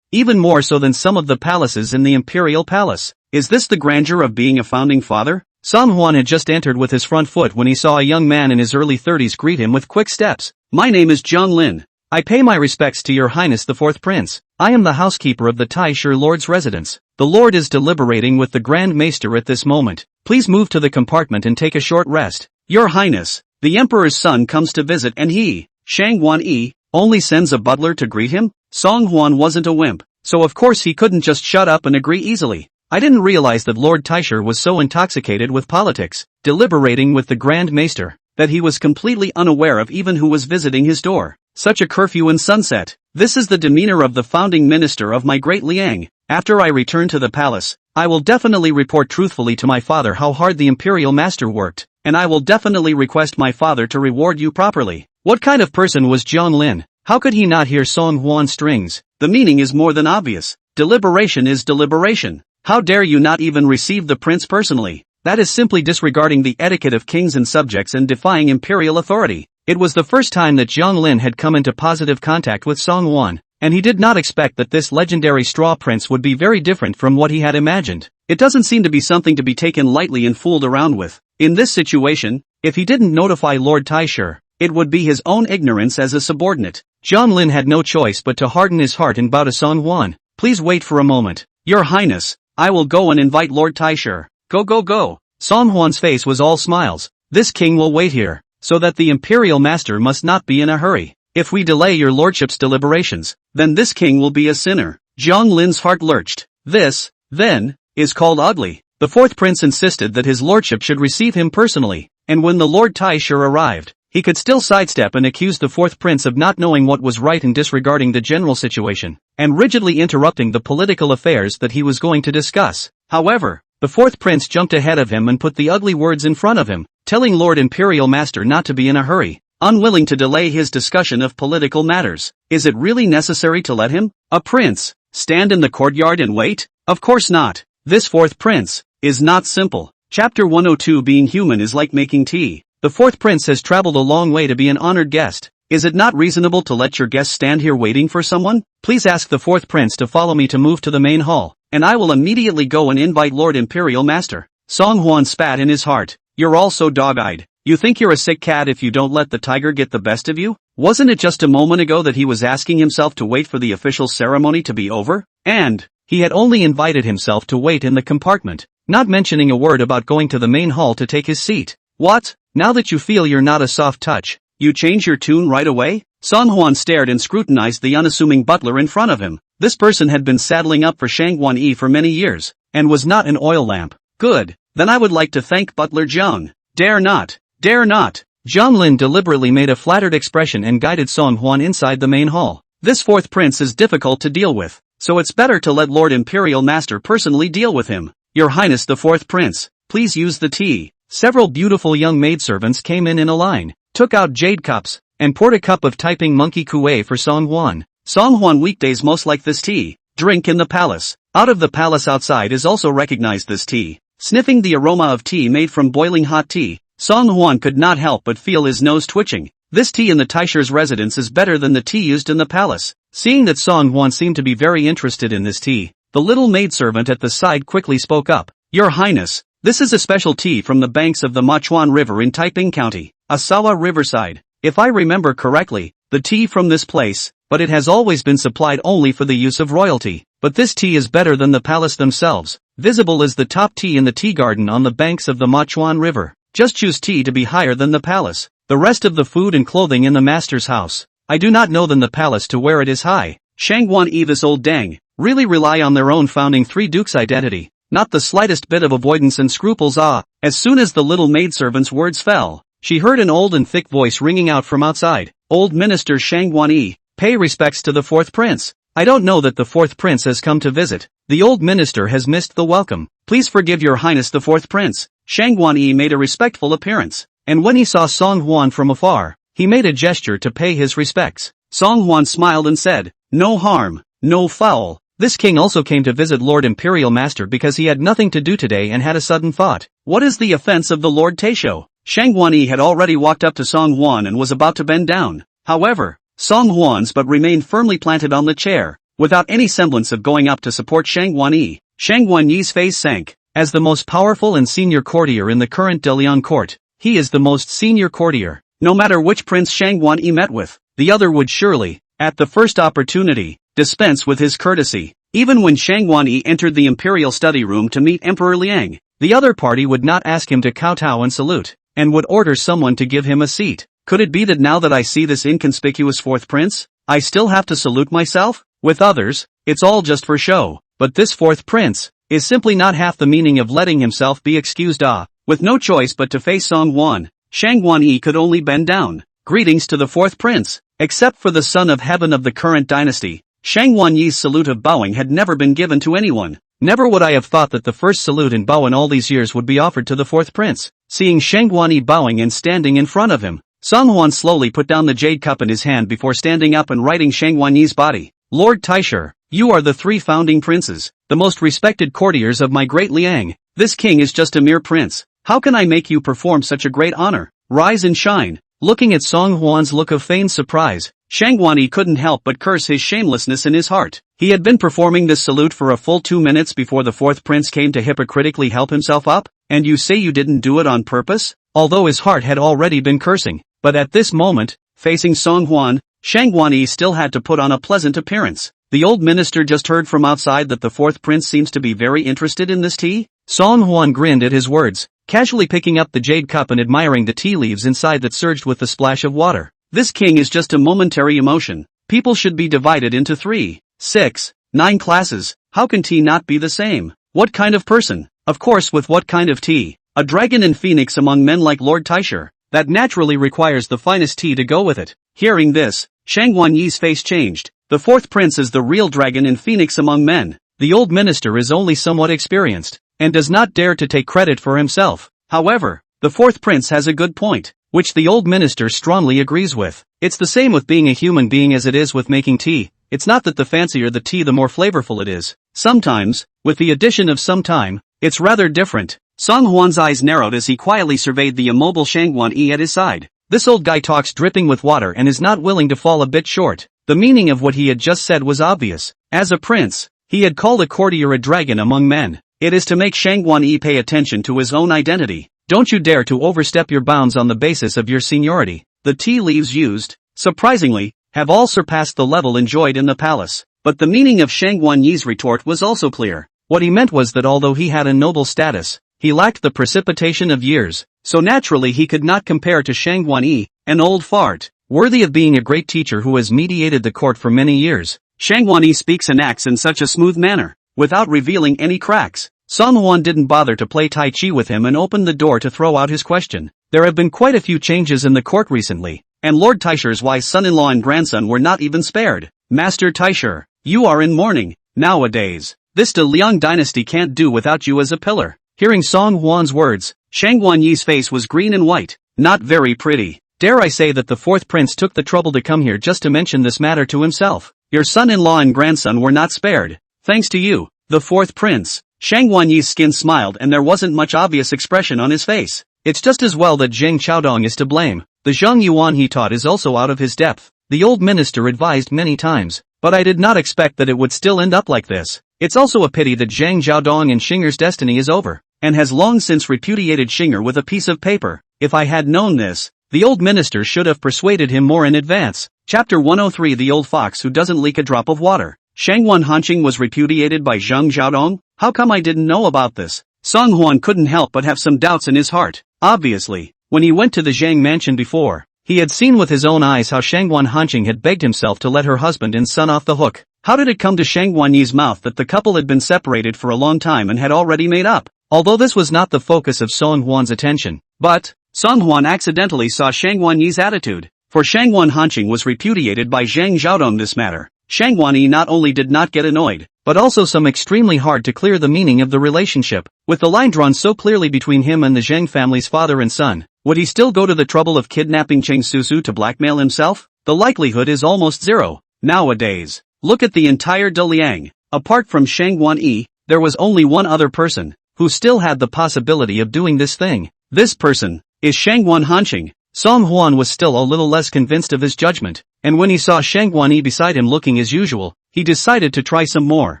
even more so than some of the palaces in the imperial palace. Is this the grandeur of being a founding father? Song Hwan had just entered with his front foot when he saw a young man in his early 30s greet him with quick steps. My name is Zhang Lin. I pay my respects to your Highness the Fourth Prince. I am the housekeeper of the Taisher Lord's residence. The Lord is deliberating with the Grand Maester at this moment. Please move to the compartment and take a short rest. Your Highness, the Emperor's son comes to visit and he, Shangwan only sends a butler to greet him? Song Hwan wasn't a wimp, so of course he couldn't just shut up and agree easily. I didn't realize that Lord Taisher was so intoxicated with politics, deliberating with the Grand Maester, that he was completely unaware of even who was visiting his door. Such a curfew and sunset. This is the demeanor of the founding minister of my great Liang. After I return to the palace, I will definitely report truthfully to my father how hard the imperial master worked, and I will definitely request my father to reward you properly. What kind of person was Zhang Lin? How could he not hear Song Hwan's strings? The meaning is more than obvious. Deliberation is deliberation. How dare you not even receive the prince personally? That is simply disregarding the etiquette of kings and subjects and defying imperial authority. It was the first time that Zhang Lin had come into positive contact with Song Hwan, and he did not expect that this legendary straw prince would be very different from what he had imagined. It doesn't seem to be something to be taken lightly and fooled around with. In this situation, if he didn't notify Lord Taisher, it would be his own ignorance as a subordinate. Zhang Lin had no choice but to harden his heart and bow to Song Hwan. Please wait for a moment. Your Highness, I will go and invite Lord Taisher. Go go go. Song Hwan's face was all smiles. This king will wait here, so that the imperial master must not be in a hurry. If we delay your lordship's deliberations, then this king will be a sinner. Zhang Lin's heart lurched. This, then, is called ugly. The fourth prince insisted that his lordship should receive him personally, and when the Lord Taisher arrived, he could still sidestep and accuse the fourth prince of not knowing what was right and disregarding the general situation, and rigidly interrupting the political affairs that he was going to discuss. However, the fourth prince jumped ahead of him and put the ugly words in front of him, telling Lord Imperial Master not to be in a hurry, unwilling to delay his discussion of political matters. Is it really necessary to let him, a prince, stand in the courtyard and wait? Of course not. This fourth prince is not simple. Chapter 102. Being human is like making tea. The fourth prince has traveled a long way to be an honored guest. Is it not reasonable to let your guest stand here waiting for someone? Please ask the fourth prince to follow me to move to the main hall, and I will immediately go and invite Lord Imperial Master. Song Hwan spat in his heart. You're all so dog-eyed. You think you're a sick cat if you don't let the tiger get the best of you? Wasn't it just a moment ago that he was asking himself to wait for the official ceremony to be over? And he had only invited himself to wait in the compartment, not mentioning a word about going to the main hall to take his seat. What? Now that you feel you're not a soft touch, you change your tune right away? Song Hwan stared and scrutinized the unassuming butler in front of him. This person had been saddling up for Shangwan for many years, and was not an oil lamp. Good. Then I would like to thank Butler Zhang. Dare not. Dare not. Zhang Lin deliberately made a flattered expression and guided Song Hwan inside the main hall. This fourth prince is difficult to deal with, so it's better to let Lord Imperial Master personally deal with him. Your Highness the fourth prince, please use the tea. Several beautiful young maidservants came in a line, took out jade cups, and poured a cup of typing monkey kueh for Song Hwan. Song Hwan weekdays most like this tea. Drink in the palace. Out of the palace outside is also recognized this tea. Sniffing the aroma of tea made from boiling hot tea, Song Hwan could not help but feel his nose twitching. This tea in the Taisher's residence is better than the tea used in the palace. Seeing that Song Hwan seemed to be very interested in this tea, the little maidservant at the side quickly spoke up. Your Highness, this is a special tea from the banks of the Machuan River in Taiping County, Asawa Riverside. If I remember correctly, the tea from this place, but it has always been supplied only for the use of royalty. But this tea is better than the palace themselves. Visible is the top tea in the tea garden on the banks of the Machuan River. Just choose tea to be higher than the palace. The rest of the food and clothing in the master's house, I do not know than the palace to where it is high. Shangguan Eva's old dang, really rely on their own founding three dukes' identity, not the slightest bit of avoidance and scruples. As soon as the little maidservant's words fell, she heard an old and thick voice ringing out from outside. Old Minister Shangguan E, pay respects to the fourth prince. I don't know that the fourth prince has come to visit. The old minister has missed the welcome. Please forgive your highness the fourth prince. Shangguan E made a respectful appearance, and when he saw Song Hwan from afar, he made a gesture to pay his respects. Song Hwan smiled and said, no harm, no foul. This king also came to visit Lord Imperial Master because he had nothing to do today and had a sudden thought. What is the offense of the Lord Taisho? Shangguan E had already walked up to Song Hwan and was about to bend down. However, Song Hwan's but remained firmly planted on the chair, without any semblance of going up to support Shangguan E. Shangguan Yi's face sank. As the most powerful and senior courtier in the current Delian court, he is the most senior courtier. No matter which prince Shangguan E met with, the other would surely, at the first opportunity, dispense with his courtesy. Even when Shangguan E entered the imperial study room to meet Emperor Liang, the other party would not ask him to kowtow and salute, and would order someone to give him a seat. Could it be that now that I see this inconspicuous fourth prince, I still have to salute myself? With others, it's all just for show, but this fourth prince is simply not half the meaning of letting himself be excused. With no choice but to face Song Hwan, Shangguan E could only bend down. Greetings to the fourth prince. Except for the son of heaven of the current dynasty, Shangguan Yi's salute of bowing had never been given to anyone. Never would I have thought that the first salute and bow in all these years would be offered to the fourth prince. Seeing Shangguan Yi bowing and standing in front of him, Song Hwan slowly put down the jade cup in his hand before standing up and righting Shangguan Yi's body. Lord Taisher, you are the three founding princes, the most respected courtiers of my great Liang. This king is just a mere prince. How can I make you perform such a great honor? Rise and shine. Looking at Song Hwan's look of feigned surprise, Shangguan Yi couldn't help but curse his shamelessness in his heart. He had been performing this salute for a full 2 minutes before the fourth prince came to hypocritically help himself up, and you say you didn't do it on purpose? Although his heart had already been cursing, but at this moment, facing Song Hwan, Shangguan Yi still had to put on a pleasant appearance. The old minister just heard from outside that the fourth prince seems to be very interested in this tea. Song Hwan grinned at his words, casually picking up the jade cup and admiring the tea leaves inside that surged with the splash of water. This king is just a momentary emotion. People should be divided into 3, 6, 9 classes. How can tea not be the same? What kind of person? Of course, with what kind of tea? A dragon and phoenix among men like Lord Taisher. That naturally requires the finest tea to go with it. Hearing this, Shangguan Yi's face changed. The fourth prince is the real dragon and phoenix among men. The old minister is only somewhat experienced, and does not dare to take credit for himself. However, the fourth prince has a good point, which the old minister strongly agrees with. It's the same with being a human being as it is with making tea. It's not that the fancier the tea the more flavorful it is. Sometimes, with the addition of some time, it's rather different. Song Hwan's eyes narrowed as he quietly surveyed the immobile Shangguan Yi at his side. This old guy talks dripping with water and is not willing to fall a bit short. The meaning of what he had just said was obvious. As a prince, he had called a courtier a dragon among men. It is to make Shangguan Yi pay attention to his own identity. Don't you dare to overstep your bounds on the basis of your seniority. The tea leaves used, surprisingly, have all surpassed the level enjoyed in the palace. But the meaning of Shangguan Yi's retort was also clear. What he meant was that although he had a noble status, he lacked the precipitation of years, so naturally he could not compare to Shangguan Yi, an old fart, worthy of being a great teacher who has mediated the court for many years. Shangguan Yi speaks and acts in such a smooth manner, without revealing any cracks. Song Hwan didn't bother to play Tai Chi with him and opened the door to throw out his question. There have been quite a few changes in the court recently, and Lord Taisher's wise son-in-law and grandson were not even spared. Master Taisher, you are in mourning. Nowadays, this De Liang dynasty can't do without you as a pillar. Hearing Song Hwan's words, Shangguan Yi's face was green and white. Not very pretty. Dare I say that the fourth prince took the trouble to come here just to mention this matter to himself. Your son-in-law and grandson were not spared. Thanks to you, the fourth prince. Shang Wanyi's skin smiled and there wasn't much obvious expression on his face. It's just as well that Zheng Qiaodong is to blame. The Zhang Yuan he taught is also out of his depth. The old minister advised many times, but I did not expect that it would still end up like this. It's also a pity that Zhang Qiaodong and Xinger's destiny is over, and has long since repudiated Xinger with a piece of paper. If I had known this, the old minister should have persuaded him more in advance. Chapter 103 The Old Fox Who Doesn't Leak a Drop of Water. Shangwan Hanqing was repudiated by Zhang Xiaodong? How come I didn't know about this? Song Huan couldn't help but have some doubts in his heart. Obviously, when he went to the Zhang mansion before, he had seen with his own eyes how Shangwan Hanqing had begged himself to let her husband and son off the hook. How did it come to Shangwan Yi's mouth that the couple had been separated for a long time and had already made up? Although this was not the focus of Song Huan's attention, but Song Huan accidentally saw Shangwan Yi's attitude. For Shangwan Hanqing was repudiated by Zhang Xiaodong this matter. Shangwan Yi not only did not get annoyed, but also some extremely hard to clear the meaning of the relationship. With the line drawn so clearly between him and the Zhang family's father and son, would he still go to the trouble of kidnapping Cheng Susu to blackmail himself? The likelihood is almost zero. Nowadays, look at the entire Daliang. Apart from Shangwan Yi, there was only one other person who still had the possibility of doing this thing. This person is Shangwan Hanqing. Song Huan was still a little less convinced of his judgment, and when he saw Shangwan Yi beside him looking as usual, he decided to try some more.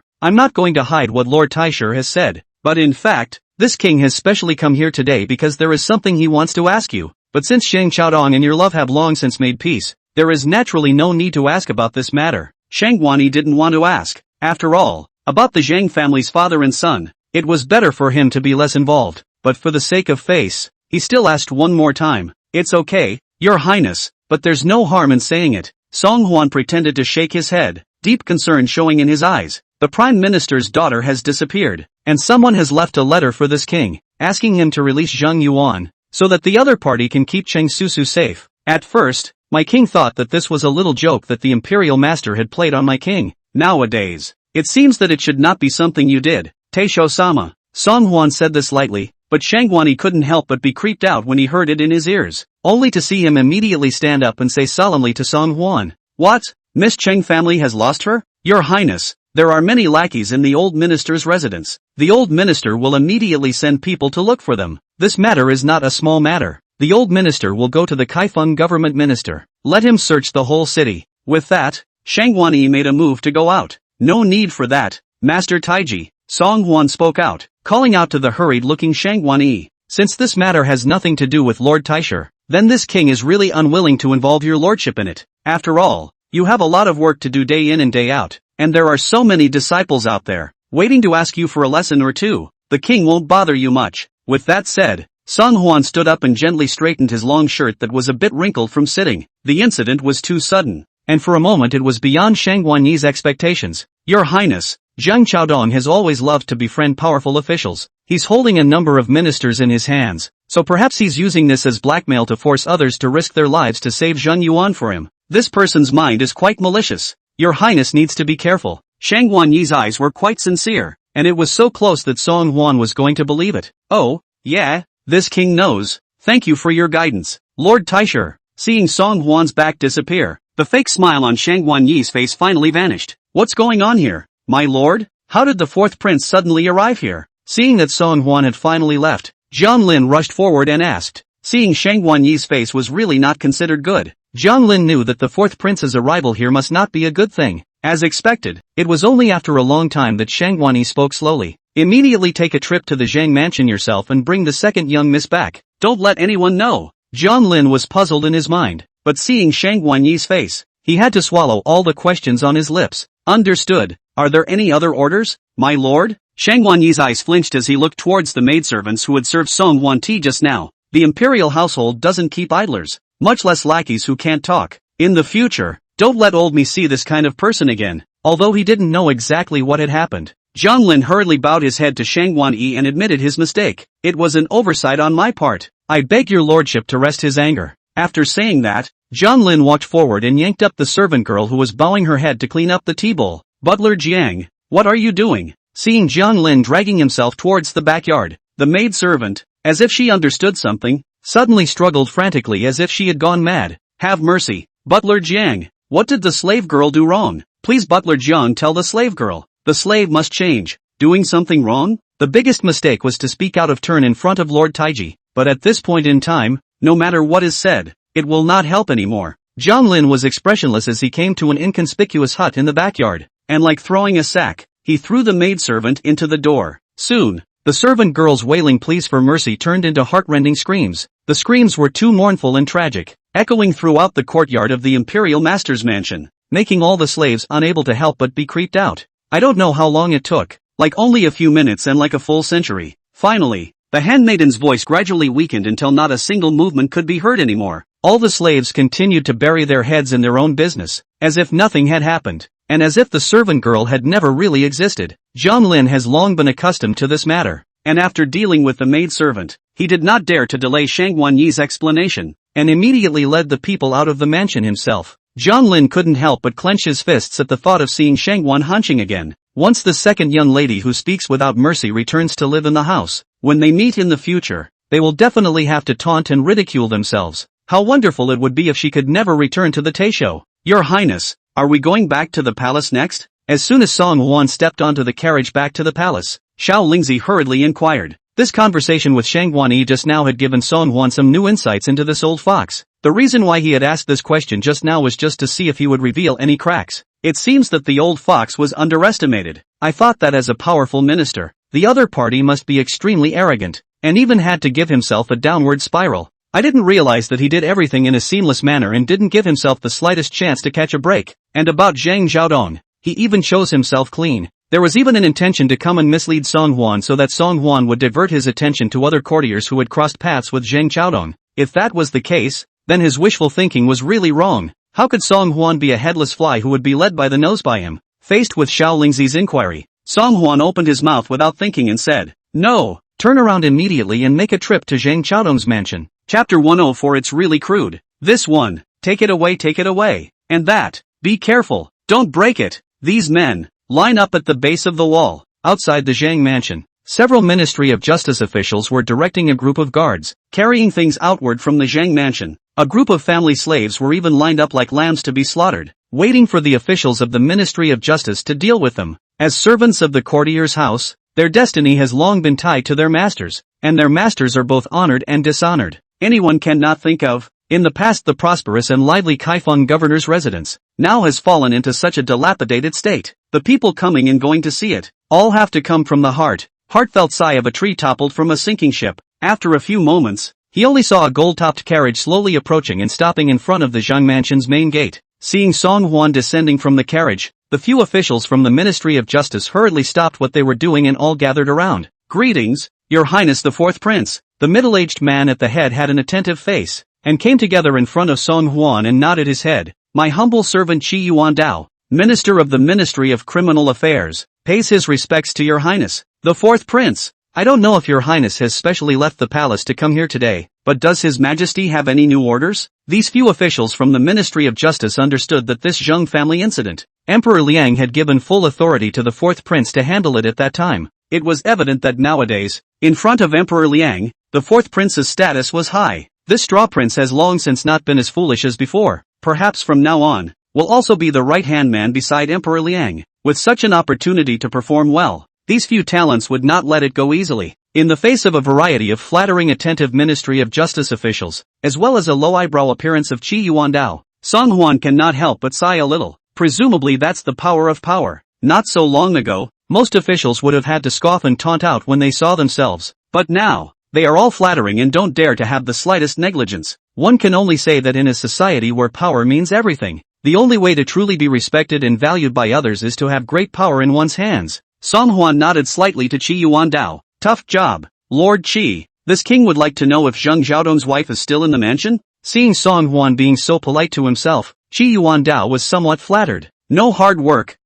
I'm not going to hide what Lord Taisher has said, but in fact, this king has specially come here today because there is something he wants to ask you. But since Zhang Qiaodong and your love have long since made peace, there is naturally no need to ask about this matter. Shangwan Yi didn't want to ask, after all, about the Zhang family's father and son. It was better for him to be less involved, but for the sake of face, he still asked one more time. It's okay, Your Highness, but there's no harm in saying it. Song Huan pretended to shake his head, deep concern showing in his eyes. The Prime Minister's daughter has disappeared, and someone has left a letter for this king, asking him to release Zhang Yuan, so that the other party can keep Cheng Susu safe. At first, my king thought that this was a little joke that the imperial master had played on my king. Nowadays, it seems that it should not be something you did. Teisho-sama. Song Huan said this lightly, but Shangwan Yi couldn't help but be creeped out when he heard it in his ears, only to see him immediately stand up and say solemnly to Song Huan, "What? Miss Cheng family has lost her? Your Highness, there are many lackeys in the old minister's residence. The old minister will immediately send people to look for them. This matter is not a small matter. The old minister will go to the Kaifeng government minister. Let him search the whole city." With that, Shangwan Yi made a move to go out. "No need for that, Master Taiji," Song Huan spoke out, calling out to the hurried-looking Shangwan Yi. "Since this matter has nothing to do with Lord Taisher, then this king is really unwilling to involve your lordship in it. After all, you have a lot of work to do day in and day out, and there are so many disciples out there, waiting to ask you for a lesson or two. The king won't bother you much." With that said, Song Huan stood up and gently straightened his long shirt that was a bit wrinkled from sitting. The incident was too sudden, and for a moment it was beyond Shangwan Yi's expectations. "Your Highness, Zhang Qiaodong has always loved to befriend powerful officials. He's holding a number of ministers in his hands, so perhaps he's using this as blackmail to force others to risk their lives to save Zhang Yuan for him. This person's mind is quite malicious. Your Highness needs to be careful." Shangwan Yi's eyes were quite sincere, and it was so close that Song Huan was going to believe it. "Oh, yeah, this king knows. Thank you for your guidance, Lord Taisher." Seeing Song Huan's back disappear, the fake smile on Shangwan Yi's face finally vanished. "What's going on here, my lord? How did the fourth prince suddenly arrive here?" Seeing that Song Huan had finally left, Jiang Lin rushed forward and asked. Seeing Shangwan Yi's face was really not considered good, Jiang Lin knew that the fourth prince's arrival here must not be a good thing. As expected, it was only after a long time that Shangwan Yi spoke slowly. "Immediately take a trip to the Zhang mansion yourself and bring the second young miss back. Don't let anyone know." Jiang Lin was puzzled in his mind, but seeing Shangwan Yi's face, he had to swallow all the questions on his lips. "Understood. Are there any other orders, my lord?" Shangwan Yi's eyes flinched as he looked towards the maidservants who had served Song Huan tea just now. The imperial household doesn't keep idlers, much less lackeys who can't talk. In the future, don't let old me see this kind of person again. Although he didn't know exactly what had happened, Jiang Lin hurriedly bowed his head to Shangwan Yi and admitted his mistake. "It was an oversight on my part. I beg your lordship to rest his anger." After saying that, Jiang Lin walked forward and yanked up the servant girl who was bowing her head to clean up the tea bowl. "Butler Jiang, what are you doing?" Seeing Jiang Lin dragging himself towards the backyard, the maid servant, as if she understood something, suddenly struggled frantically as if she had gone mad. Have mercy, Butler Jiang. What did the slave girl do wrong? Please Butler Jiang tell the slave girl. The slave must change. Doing something wrong? The biggest mistake was to speak out of turn in front of Lord Taiji, but at this point in time, no matter what is said, it will not help anymore. Zhang Lin was expressionless as he came to an inconspicuous hut in the backyard, and like throwing a sack, he threw the maidservant into the door. Soon, the servant girl's wailing pleas for mercy turned into heart-rending screams. The screams were too mournful and tragic, echoing throughout the courtyard of the imperial master's mansion, making all the slaves unable to help but be creeped out. I don't know how long it took, like only a few minutes and like a full century. Finally, the handmaiden's voice gradually weakened until not a single movement could be heard anymore. All the slaves continued to bury their heads in their own business, as if nothing had happened, and as if the servant girl had never really existed. Zhang Lin has long been accustomed to this matter, and after dealing with the maidservant, he did not dare to delay Shang Guanyi's explanation, and immediately led the people out of the mansion himself. Zhang Lin couldn't help but clench his fists at the thought of seeing Shang Guan hunching again. Once the second young lady who speaks without mercy returns to live in the house, when they meet in the future, they will definitely have to taunt and ridicule themselves. How wonderful it would be if she could never return to the Taisho. Your Highness, are we going back to the palace next? As soon as Song Huan stepped onto the carriage back to the palace, Xiao Lingzi hurriedly inquired. This conversation with Shang Guanyi just now had given Song Huan some new insights into this old fox. The reason why he had asked this question just now was just to see if he would reveal any cracks. It seems that the old fox was underestimated. I thought that as a powerful minister, the other party must be extremely arrogant, and even had to give himself a downward spiral. I didn't realize that he did everything in a seamless manner and didn't give himself the slightest chance to catch a break. And about Zhang Xiaodong, he even shows himself clean. There was even an intention to come and mislead Song Huan so that Song Huan would divert his attention to other courtiers who had crossed paths with Zhang Xiaodong. If that was the case, then his wishful thinking was really wrong. How could Song Huan be a headless fly who would be led by the nose by him? Faced with Xiao Lingzi's inquiry, Song Huan opened his mouth without thinking and said, "No, turn around immediately and make a trip to Zhang Xiaodong's mansion." Chapter 104. It's really crude. This one, take it away. And that, be careful, don't break it. These men, line up at the base of the wall, outside the Zhang mansion. Several Ministry of Justice officials were directing a group of guards, carrying things outward from the Zhang mansion. A group of family slaves were even lined up like lambs to be slaughtered, waiting for the officials of the Ministry of Justice to deal with them. As servants of the courtier's house, their destiny has long been tied to their masters, and their masters are both honored and dishonored. Anyone cannot think of, in the past the prosperous and lively Kaifeng governor's residence, now has fallen into such a dilapidated state. The people coming and going to see it, all have to come from the heartfelt sigh of a tree toppled from a sinking ship. After a few moments, he only saw a gold-topped carriage slowly approaching and stopping in front of the Zhang mansion's main gate. Seeing Song Huan descending from the carriage, the few officials from the Ministry of Justice hurriedly stopped what they were doing and all gathered around. "Greetings, Your Highness the Fourth Prince." The middle-aged man at the head had an attentive face, and came together in front of Song Huan and nodded his head. "My humble servant Qi Yuan Dao, Minister of the Ministry of Criminal Affairs, pays his respects to Your Highness, the Fourth Prince. I don't know if Your Highness has specially left the palace to come here today, but does His Majesty have any new orders?" These few officials from the Ministry of Justice understood that this Zheng family incident, Emperor Liang had given full authority to the Fourth Prince to handle it at that time. It was evident that nowadays, in front of Emperor Liang, the Fourth Prince's status was high. This straw prince has long since not been as foolish as before. Perhaps from now on, will also be the right-hand man beside Emperor Liang. With such an opportunity to perform well, these few talents would not let it go easily. In the face of a variety of flattering attentive Ministry of Justice officials, as well as a low eyebrow appearance of Qi Yuan Dao, Song Huan cannot help but sigh a little. Presumably that's the power of power. Not so long ago, most officials would have had to scoff and taunt out when they saw themselves. But now, they are all flattering and don't dare to have the slightest negligence. One can only say that in a society where power means everything, the only way to truly be respected and valued by others is to have great power in one's hands. Song Huan nodded slightly to Qi Yuan Dao. "Tough job, Lord Qi. This king would like to know if Zheng Xiaodong's wife is still in the mansion?" Seeing Song Huan being so polite to himself, Qi Yuan Dao was somewhat flattered. No hard work.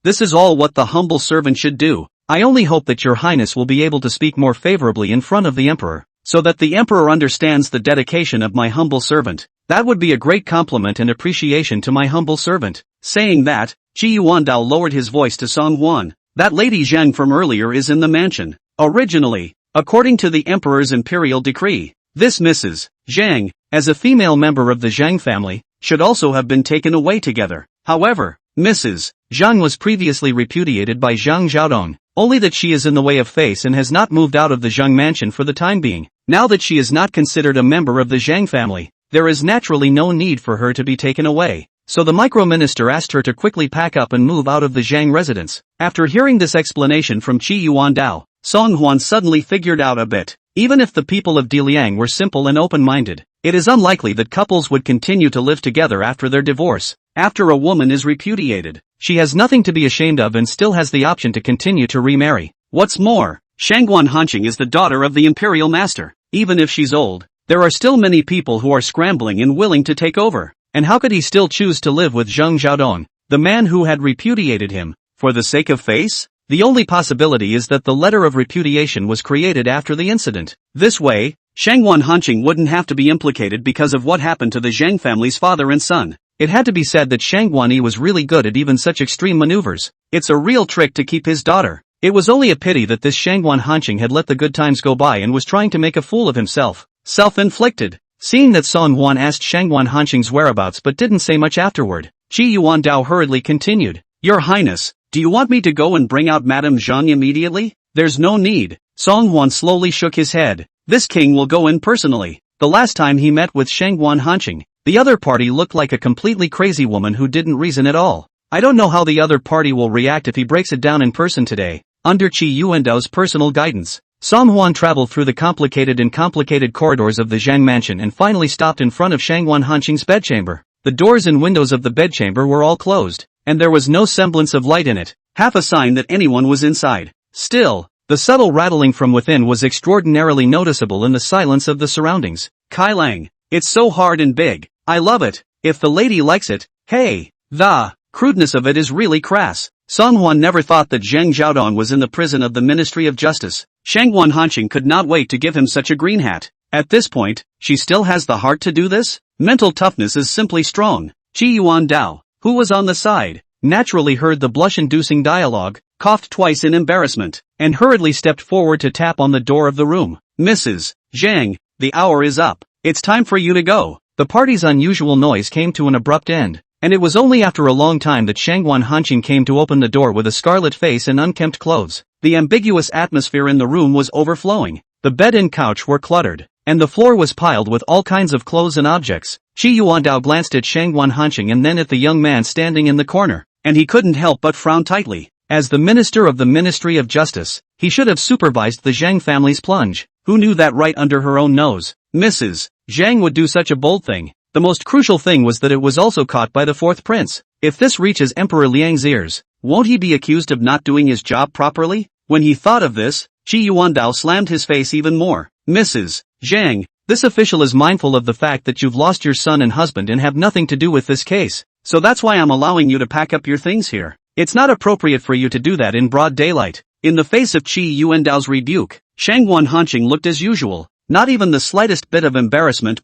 This is all what the humble servant should do. I only hope that Your Highness will be able to speak more favorably in front of the Emperor, so that the Emperor understands the dedication of my humble servant. That would be a great compliment and appreciation to my humble servant." Saying that, Qi Yuan Dao lowered his voice to Song Huan. "That Lady Zheng from earlier is in the mansion. Originally, according to the Emperor's imperial decree, This Mrs. Zhang, as a female member of the Zhang family, should also have been taken away together. However, Mrs. Zhang was previously repudiated by Zhang Xiaodong, only that she is in the way of face and has not moved out of the Zhang mansion for the time being. Now that she is not considered a member of the Zhang family, there is naturally no need for her to be taken away. So the microminister asked her to quickly pack up and move out of the Zhang residence. After hearing this explanation from Qi Yuandao, Song Huan suddenly figured out a bit. Even if the people of Diliang were simple and open-minded, it is unlikely that couples would continue to live together after their divorce. After a woman is repudiated, she has nothing to be ashamed of and still has the option to continue to remarry. What's more, Shangguan Hanqing is the daughter of the imperial master. Even if she's old, there are still many people who are scrambling and willing to take over. And how could he still choose to live with Zhang Xiaodong, the man who had repudiated him, for the sake of face? The only possibility is that the letter of repudiation was created after the incident. This way, Shangguan Hanqing wouldn't have to be implicated because of what happened to the Zhang family's father and son. It had to be said that Shangguan Yi was really good at even such extreme maneuvers. It's a real trick to keep his daughter. It was only a pity that this Shangguan Hanqing had let the good times go by and was trying to make a fool of himself. Self-inflicted. Seeing that Song Huan asked Shangguan Hanqing's whereabouts but didn't say much afterward, Qi Yuandao hurriedly continued. Your Highness, do you want me to go and bring out Madame Zhang immediately? There's no need. Song Huan slowly shook his head. This king will go in personally. The last time he met with Shangguan Hanqing, the other party looked like a completely crazy woman who didn't reason at all. I don't know how the other party will react if he breaks it down in person today. Under Qi Yuandao's personal guidance, Song Huan traveled through the complicated corridors of the Zhang mansion and finally stopped in front of Shangguan Hanqing's bedchamber. The doors and windows of the bedchamber were all closed, and there was no semblance of light in it, half a sign that anyone was inside. Still, the subtle rattling from within was extraordinarily noticeable in the silence of the surroundings. Kai Lang, it's so hard and big. I love it. If the lady likes it, hey, the crudeness of it is really crass. Song Huan never thought that Zhang Xiaodong was in the prison of the Ministry of Justice. Shangguan Hanqing could not wait to give him such a green hat. At this point, she still has the heart to do this? Mental toughness is simply strong. Qi Yuandao, who was on the side, naturally heard the blush-inducing dialogue, coughed twice in embarrassment, and hurriedly stepped forward to tap on the door of the room. Mrs. Zhang, the hour is up. It's time for you to go. The party's unusual noise came to an abrupt end, and it was only after a long time that Shangguan Hanqing came to open the door with a scarlet face and unkempt clothes. The ambiguous atmosphere in the room was overflowing. The bed and couch were cluttered, and the floor was piled with all kinds of clothes and objects. Qi Yuandao glanced at Shangguan Hanqing and then at the young man standing in the corner, and he couldn't help but frown tightly. As the minister of the Ministry of Justice, he should have supervised the Zhang family's plunge. Who knew that right under her own nose? Mrs. Zhang would do such a bold thing. The most crucial thing was that it was also caught by the fourth prince. If this reaches Emperor Liang's ears, won't he be accused of not doing his job properly? When he thought of this, Qi Yuandao slammed his face even more. Mrs. Zhang, this official is mindful of the fact that you've lost your son and husband and have nothing to do with this case. So that's why I'm allowing you to pack up your things here. It's not appropriate for you to do that in broad daylight. In the face of Qi Yuandao's rebuke, Shangguan Hanqing looked as usual. Not even the slightest bit of embarrassment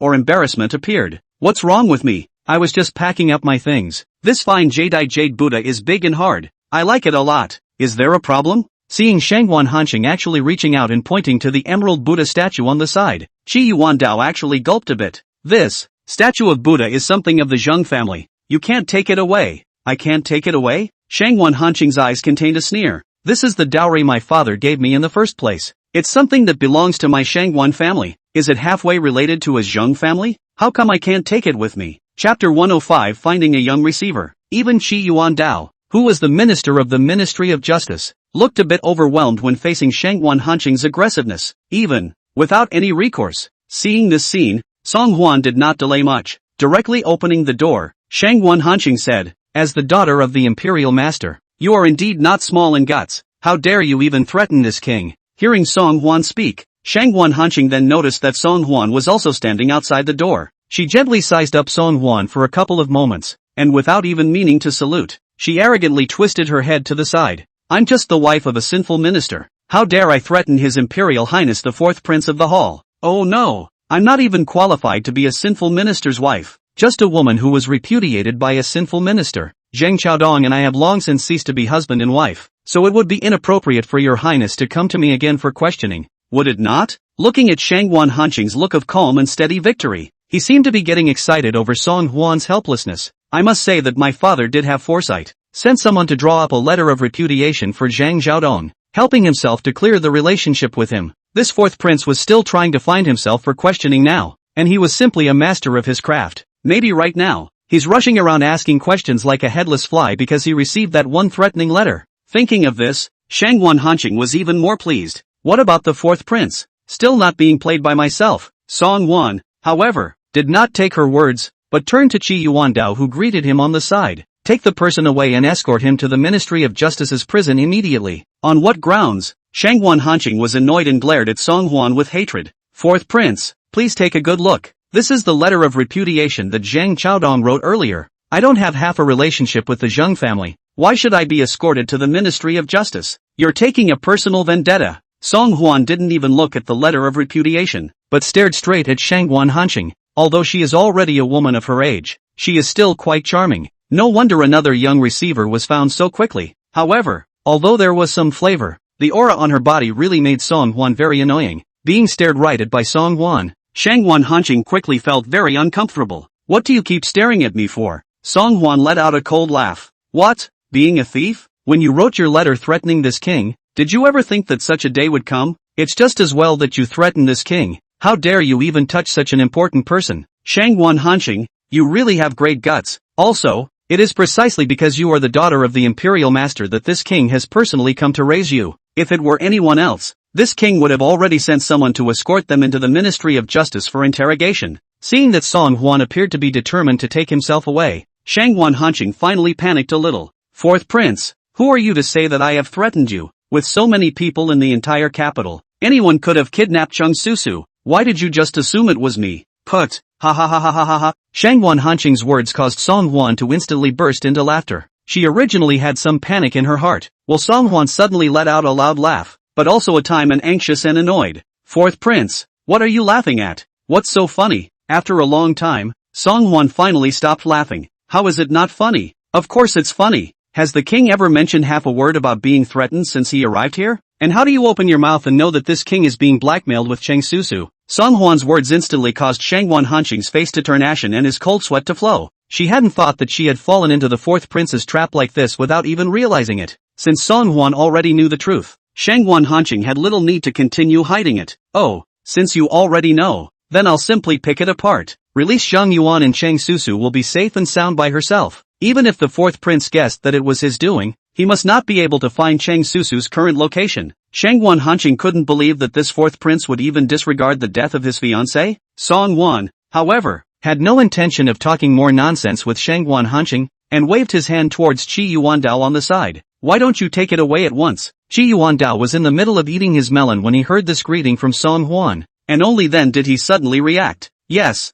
appeared. What's wrong with me? I was just packing up my things. This fine jade Buddha is big and hard. I like it a lot. Is there a problem? Seeing Shangguan Hanqing actually reaching out and pointing to the emerald Buddha statue on the side, Qi Yuandao actually gulped a bit. This statue of Buddha is something of the Zhang family. You can't take it away. I can't take it away? Shangguan Hanqing's eyes contained a sneer. This is the dowry my father gave me in the first place. It's something that belongs to my Shangguan family. Is it halfway related to a Zhang family? How come I can't take it with me? Chapter 105 Finding a Young Receiver. Even Qi Yuandao, who was the minister of the Ministry of Justice, looked a bit overwhelmed when facing Shangguan Hanqing's aggressiveness, even without any recourse. Seeing this scene, Song Huan did not delay much. Directly opening the door, Shangguan Hanqing said, as the daughter of the imperial master, you are indeed not small in guts. How dare you even threaten this king? Hearing Song Huan speak, Shangguan Hanqing then noticed that Song Huan was also standing outside the door. She gently sized up Song Huan for a couple of moments, and without even meaning to salute, she arrogantly twisted her head to the side. I'm just the wife of a sinful minister. How dare I threaten His Imperial Highness the fourth prince of the hall? Oh no, I'm not even qualified to be a sinful minister's wife. Just a woman who was repudiated by a sinful minister. Zhang Xiaodong and I have long since ceased to be husband and wife, so it would be inappropriate for your highness to come to me again for questioning. Would it not? looking at Shangwan Hanqing's look of calm and steady victory. He seemed to be getting excited over Song Huan's helplessness. I must say that my father did have foresight. Sent someone to draw up a letter of repudiation for Zhang Xiaodong, helping himself to clear the relationship with him. This fourth prince was still trying to find himself for questioning now, and he was simply a master of his craft. Maybe right now, he's rushing around asking questions like a headless fly because he received that one threatening letter. Thinking of this, Shangwan Hanqing was even more pleased. What about the fourth prince? Still not being played by myself. Song Huan, however, did not take her words, but turned to Qi Yuandao, who greeted him on the side. Take the person away and escort him to the Ministry of Justice's prison immediately. On what grounds? Shangwan Hanqing was annoyed and glared at Song Huan with hatred. Fourth prince, please take a good look. This is the letter of repudiation that Zhang Xiaodong wrote earlier. I don't have half a relationship with the Zheng family. Why should I be escorted to the Ministry of Justice? You're taking a personal vendetta. Song Huan didn't even look at the letter of repudiation, but stared straight at Shangwan Hanqing. Although she is already a woman of her age, she is still quite charming. No wonder another young receiver was found so quickly. However, although there was some flavor, the aura on her body really made Song Huan very annoying. Being stared right at by Song Huan, Shangwan Hanqing quickly felt very uncomfortable. What do you keep staring at me for? Song Huan let out a cold laugh. What? Being a thief? When you wrote your letter threatening this king, did you ever think that such a day would come? It's just as well that you threaten this king. How dare you even touch such an important person? Shangwan Hanqing, you really have great guts. Also, it is precisely because you are the daughter of the imperial master that this king has personally come to raise you. If it were anyone else, this king would have already sent someone to escort them into the Ministry of Justice for interrogation. Seeing that Song Huan appeared to be determined to take himself away, Shangwan Hanqing finally panicked a little. Fourth prince, who are you to say that I have threatened you? With so many people in the entire capital, anyone could have kidnapped Chung Susu. Why did you just assume it was me? Put, ha ha ha ha ha ha ha. Shangwan Hanqing's words caused Song Huan to instantly burst into laughter. She originally had some panic in her heart, while Song Huan suddenly let out a loud laugh, but also a time and anxious and annoyed. Fourth prince, what are you laughing at? What's so funny? After a long time, Song Huan finally stopped laughing. How is it not funny? Of course it's funny. Has the king ever mentioned half a word about being threatened since he arrived here? And how do you open your mouth and know that this king is being blackmailed with Cheng Susu? Song Huan's words instantly caused Shangwan Hanqing's face to turn ashen and his cold sweat to flow. She hadn't thought that she had fallen into the fourth prince's trap like this without even realizing it. Since Song Huan already knew the truth, Shangwan Hanqing had little need to continue hiding it. Oh, since you already know, then I'll simply pick it apart. Release Zhang Yuan and Cheng Susu will be safe and sound by herself. Even if the fourth prince guessed that it was his doing, he must not be able to find Cheng Susu's current location. Shangwan Hanqing couldn't believe that this fourth prince would even disregard the death of his fiancée. Song Huan, however, had no intention of talking more nonsense with Shangwan Hanqing, and waved his hand towards Qi Yuandao on the side. Why don't you take it away at once? Qi Yuandao was in the middle of eating his melon when he heard this greeting from Song Huan, and only then did he suddenly react. Yes,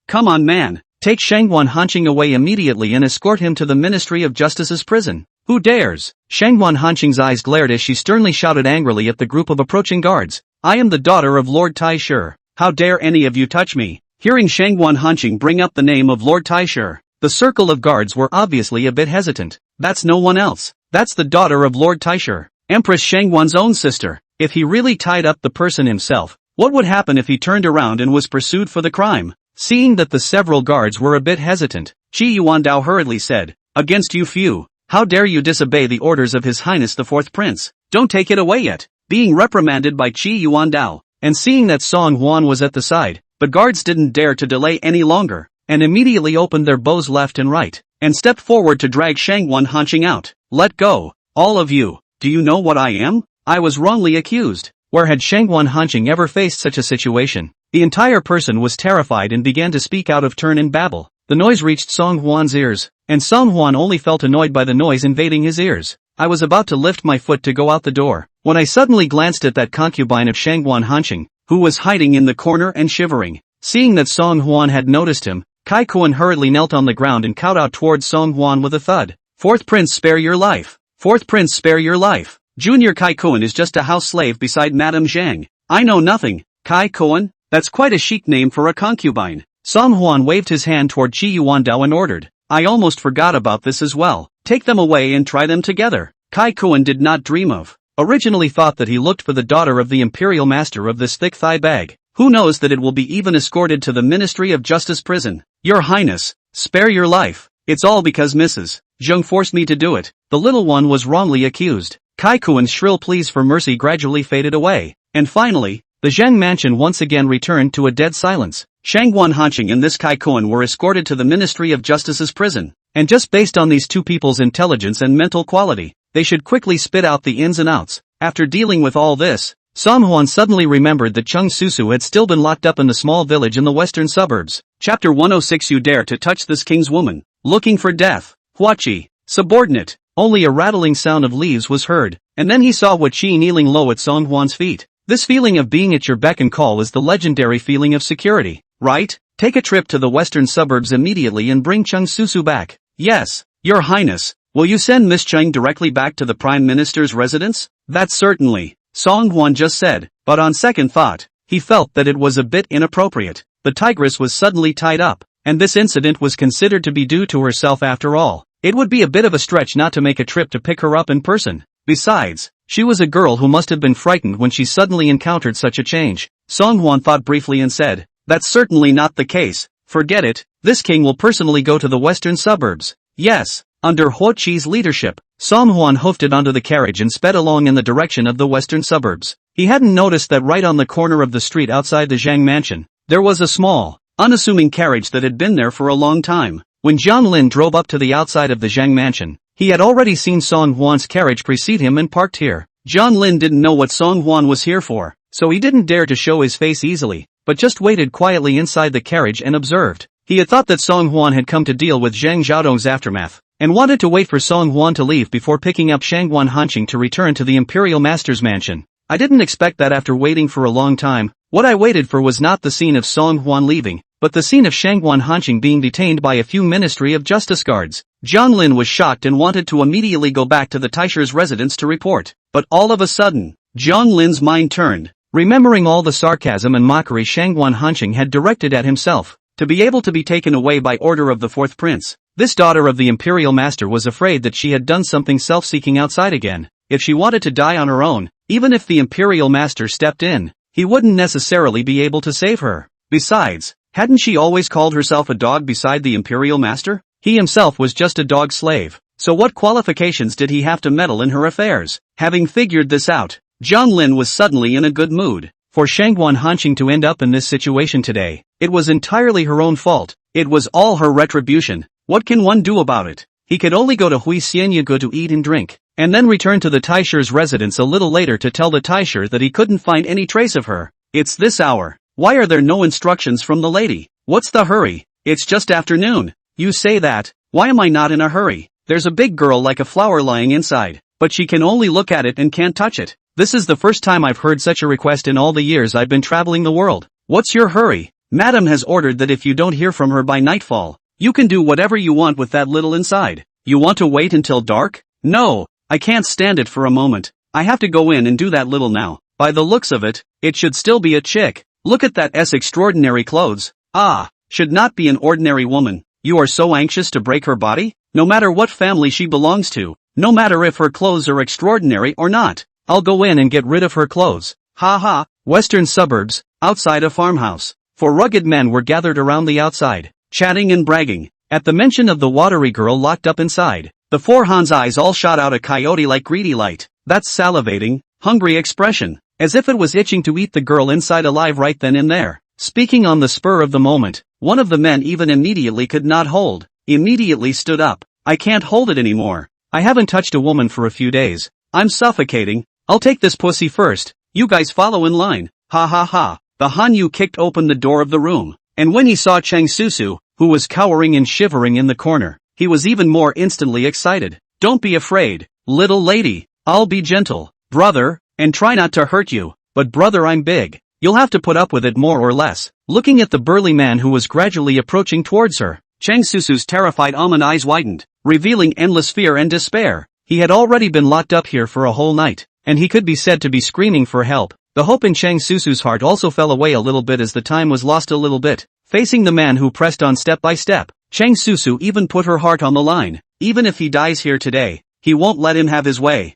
come on man. Take Shangwan Hanqing away immediately and escort him to the Ministry of Justice's prison. Who dares? Shangwan Hanqing's eyes glared as she sternly shouted angrily at the group of approaching guards. I am the daughter of Lord Tai Shi. How dare any of you touch me? Hearing Shangwan Hanqing bring up the name of Lord Tai Shi, the circle of guards were obviously a bit hesitant. That's no one else. That's the daughter of Lord Tai Shi, Empress Shangwan's own sister. If he really tied up the person himself, what would happen if he turned around and was pursued for the crime? Seeing that the several guards were a bit hesitant, Qi Yuandao hurriedly said, Against you few, how dare you disobey the orders of His Highness the Fourth Prince? Don't take it away yet. Being reprimanded by Qi Yuandao, and seeing that Song Huan was at the side, the guards didn't dare to delay any longer, and immediately opened their bows left and right, and stepped forward to drag Shangwan Hanqing out. Let go, all of you. Do you know what I am? I was wrongly accused. Where had Shangwan Hanqing ever faced such a situation? The entire person was terrified and began to speak out of turn in babble. The noise reached Song Huan's ears, and Song Huan only felt annoyed by the noise invading his ears. I was about to lift my foot to go out the door, when I suddenly glanced at that concubine of Shangwan Hanqing, who was hiding in the corner and shivering. Seeing that Song Huan had noticed him, Kai Kuan hurriedly knelt on the ground and kowtowed towards Song Huan with a thud. Fourth Prince, spare your life. Fourth Prince, spare your life. Junior Kai Kuan is just a house slave beside Madame Zhang. I know nothing. Kai Kuan? That's quite a chic name for a concubine. Song Huan waved his hand toward Qi Yuandao and ordered. I almost forgot about this as well. Take them away and try them together. Kai Kuan did not dream of Originally thought that he looked for the daughter of the imperial master of this thick thigh bag. Who knows that it will be even escorted to the Ministry of Justice prison. Your Highness, spare your life. It's all because Mrs. Zheng forced me to do it. The little one was wrongly accused. Kai Kuan's shrill pleas for mercy gradually faded away. And finally, the Zheng mansion once again returned to a dead silence. Shangguan Hanqing and this Kai Kuan were escorted to the Ministry of Justice's prison. And just based on these two people's intelligence and mental quality, they should quickly spit out the ins and outs. After dealing with all this, Song Huan suddenly remembered that Chung Susu had still been locked up in the small village in the western suburbs. Chapter 106. You dare to touch this king's woman. Looking for death. Huachi. Subordinate. Only a rattling sound of leaves was heard, and then he saw Huachi kneeling low at Song Huan's feet. This feeling of being at your beck and call is the legendary feeling of security, right? Take a trip to the western suburbs immediately and bring Chung Susu back. Yes, Your Highness. Will you send Miss Cheng directly back to the Prime Minister's residence? That's certainly, Song Huan just said, but on second thought, he felt that it was a bit inappropriate. The tigress was suddenly tied up, and this incident was considered to be due to herself after all. It would be a bit of a stretch not to make a trip to pick her up in person. Besides, she was a girl who must have been frightened when she suddenly encountered such a change. Song Huan thought briefly and said, that's certainly not the case. Forget it, this king will personally go to the western suburbs. Yes. Under Huaqi's leadership, Song Huan hoofed it onto the carriage and sped along in the direction of the western suburbs. He hadn't noticed that right on the corner of the street outside the Zhang mansion, there was a small, unassuming carriage that had been there for a long time. When Jiang Lin drove up to the outside of the Zhang mansion, he had already seen Song Huan's carriage precede him and parked here. Jiang Lin didn't know what Song Huan was here for, so he didn't dare to show his face easily, but just waited quietly inside the carriage and observed. He had thought that Song Huan had come to deal with Zhang Xiaodong's aftermath, and wanted to wait for Song Huan to leave before picking up Shangguan Hanqing to return to the Imperial Master's mansion. I didn't expect that after waiting for a long time. What I waited for was not the scene of Song Huan leaving, but the scene of Shangguan Hanqing being detained by a few Ministry of Justice guards. Jiang Lin was shocked and wanted to immediately go back to the Taisher's residence to report. But all of a sudden, Jiang Lin's mind turned, remembering all the sarcasm and mockery Shangguan Hanqing had directed at himself. To be able to be taken away by order of the fourth prince, this daughter of the Imperial Master was afraid that she had done something self-seeking outside again. If she wanted to die on her own, even if the Imperial Master stepped in, he wouldn't necessarily be able to save her. Besides, hadn't she always called herself a dog beside the Imperial Master? He himself was just a dog slave, so what qualifications did he have to meddle in her affairs? Having figured this out, Jiang Lin was suddenly in a good mood. For Shangguan Hanqing to end up in this situation today, it was entirely her own fault. It was all her retribution. What can one do about it? He could only go to Hui Xianyagu to eat and drink, and then return to the Taisher's residence a little later to tell the Taisher that he couldn't find any trace of her. It's this hour. Why are there no instructions from the lady? What's the hurry? It's just afternoon. You say that. Why am I not in a hurry? There's a big girl like a flower lying inside, but she can only look at it and can't touch it. This is the first time I've heard such a request in all the years I've been traveling the world. What's your hurry? Madam has ordered that if you don't hear from her by nightfall, you can do whatever you want with that little inside. You want to wait until dark? No, I can't stand it for a moment. I have to go in and do that little now. By the looks of it, it should still be a chick. Look at that extraordinary clothes. Ah, should not be an ordinary woman. You are so anxious to break her body? No matter what family she belongs to, no matter if her clothes are extraordinary or not. I'll go in and get rid of her clothes. Ha ha. Western suburbs, outside a farmhouse. 4 rugged men were gathered around the outside, chatting and bragging. At the mention of the watery girl locked up inside, the 4 Han's eyes all shot out a coyote-like greedy light. That salivating, hungry expression, as if it was itching to eat the girl inside alive right then and there. Speaking on the spur of the moment, one of the men even immediately could not hold, immediately stood up. I can't hold it anymore. I haven't touched a woman for a few days. I'm suffocating. I'll take this pussy first. You guys follow in line. Ha ha ha. The Hanyu kicked open the door of the room, and when he saw Cheng Susu, who was cowering and shivering in the corner, he was even more instantly excited. Don't be afraid, little lady. I'll be gentle, brother, and try not to hurt you. But brother, I'm big. You'll have to put up with it more or less. Looking at the burly man who was gradually approaching towards her, Cheng Susu's terrified almond eyes widened, revealing endless fear and despair. He had already been locked up here for a whole night, and he could be said to be screaming for help. The hope in Cheng Susu's heart also fell away a little bit as the time was lost a little bit. Facing the man who pressed on step by step, Cheng Susu even put her heart on the line. Even if he dies here today, he won't let him have his way.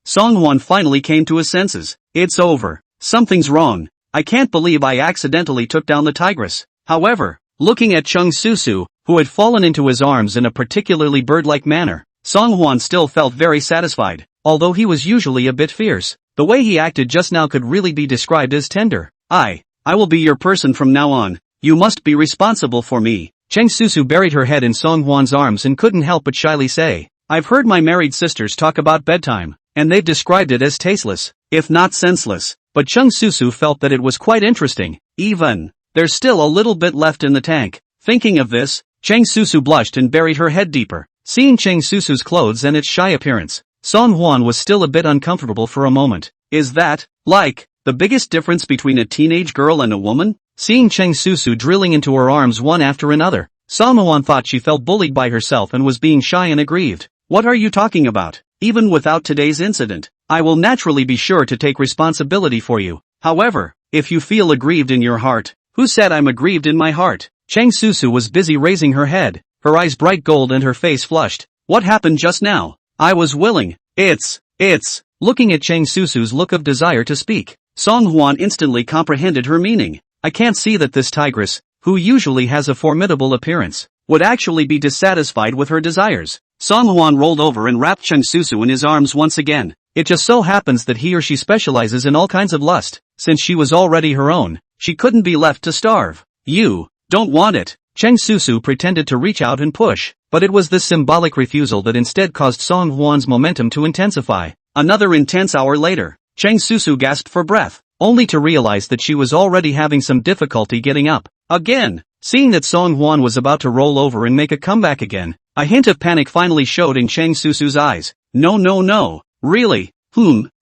Song-hwan finally came to his senses. It's over. Something's wrong. I can't believe I accidentally took down the tigress. However, looking at Chung Susu, who had fallen into his arms in a particularly bird-like manner, Song-hwan still felt very satisfied, although he was usually a bit fierce. The way he acted just now could really be described as tender. I will be your person from now on. You must be responsible for me. Chung Susu buried her head in Song-hwan's arms and couldn't help but shyly say, I've heard my married sisters talk about bedtime, and they've described it as tasteless, if not senseless. But Chung Susu felt that it was quite interesting. Even, there's still a little bit left in the tank. Thinking of this, Chung Susu blushed and buried her head deeper. Seeing Chung Susu's clothes and its shy appearance, Song-hwan was still a bit uncomfortable for a moment. Is that, like, the biggest difference between a teenage girl and a woman? Seeing Chung Susu drilling into her arms one after another, Song-hwan thought she felt bullied by herself and was being shy and aggrieved. What are you talking about? Even without today's incident, I will naturally be sure to take responsibility for you. However, if you feel aggrieved in your heart, who said I'm aggrieved in my heart? Chung Susu was busy raising her head, her eyes bright gold and her face flushed. What happened just now? I was willing. It's. Looking at Chung Susu's look of desire to speak, Song-hwan instantly comprehended her meaning. I can't see that this tigress, who usually has a formidable appearance, would actually be dissatisfied with her desires. Song-hwan rolled over and wrapped Chung Susu in his arms once again. It just so happens that he or she specializes in all kinds of lust. Since she was already her own, she couldn't be left to starve. You don't want it. Chung Susu pretended to reach out and push, but it was this symbolic refusal that instead caused Song-hwan's momentum to intensify. Another intense hour later, Chung Susu gasped for breath, only to realize that she was already having some difficulty getting up. Again, seeing that Song-hwan was about to roll over and make a comeback again, a hint of panic finally showed in Chung Susu's eyes. No. Really?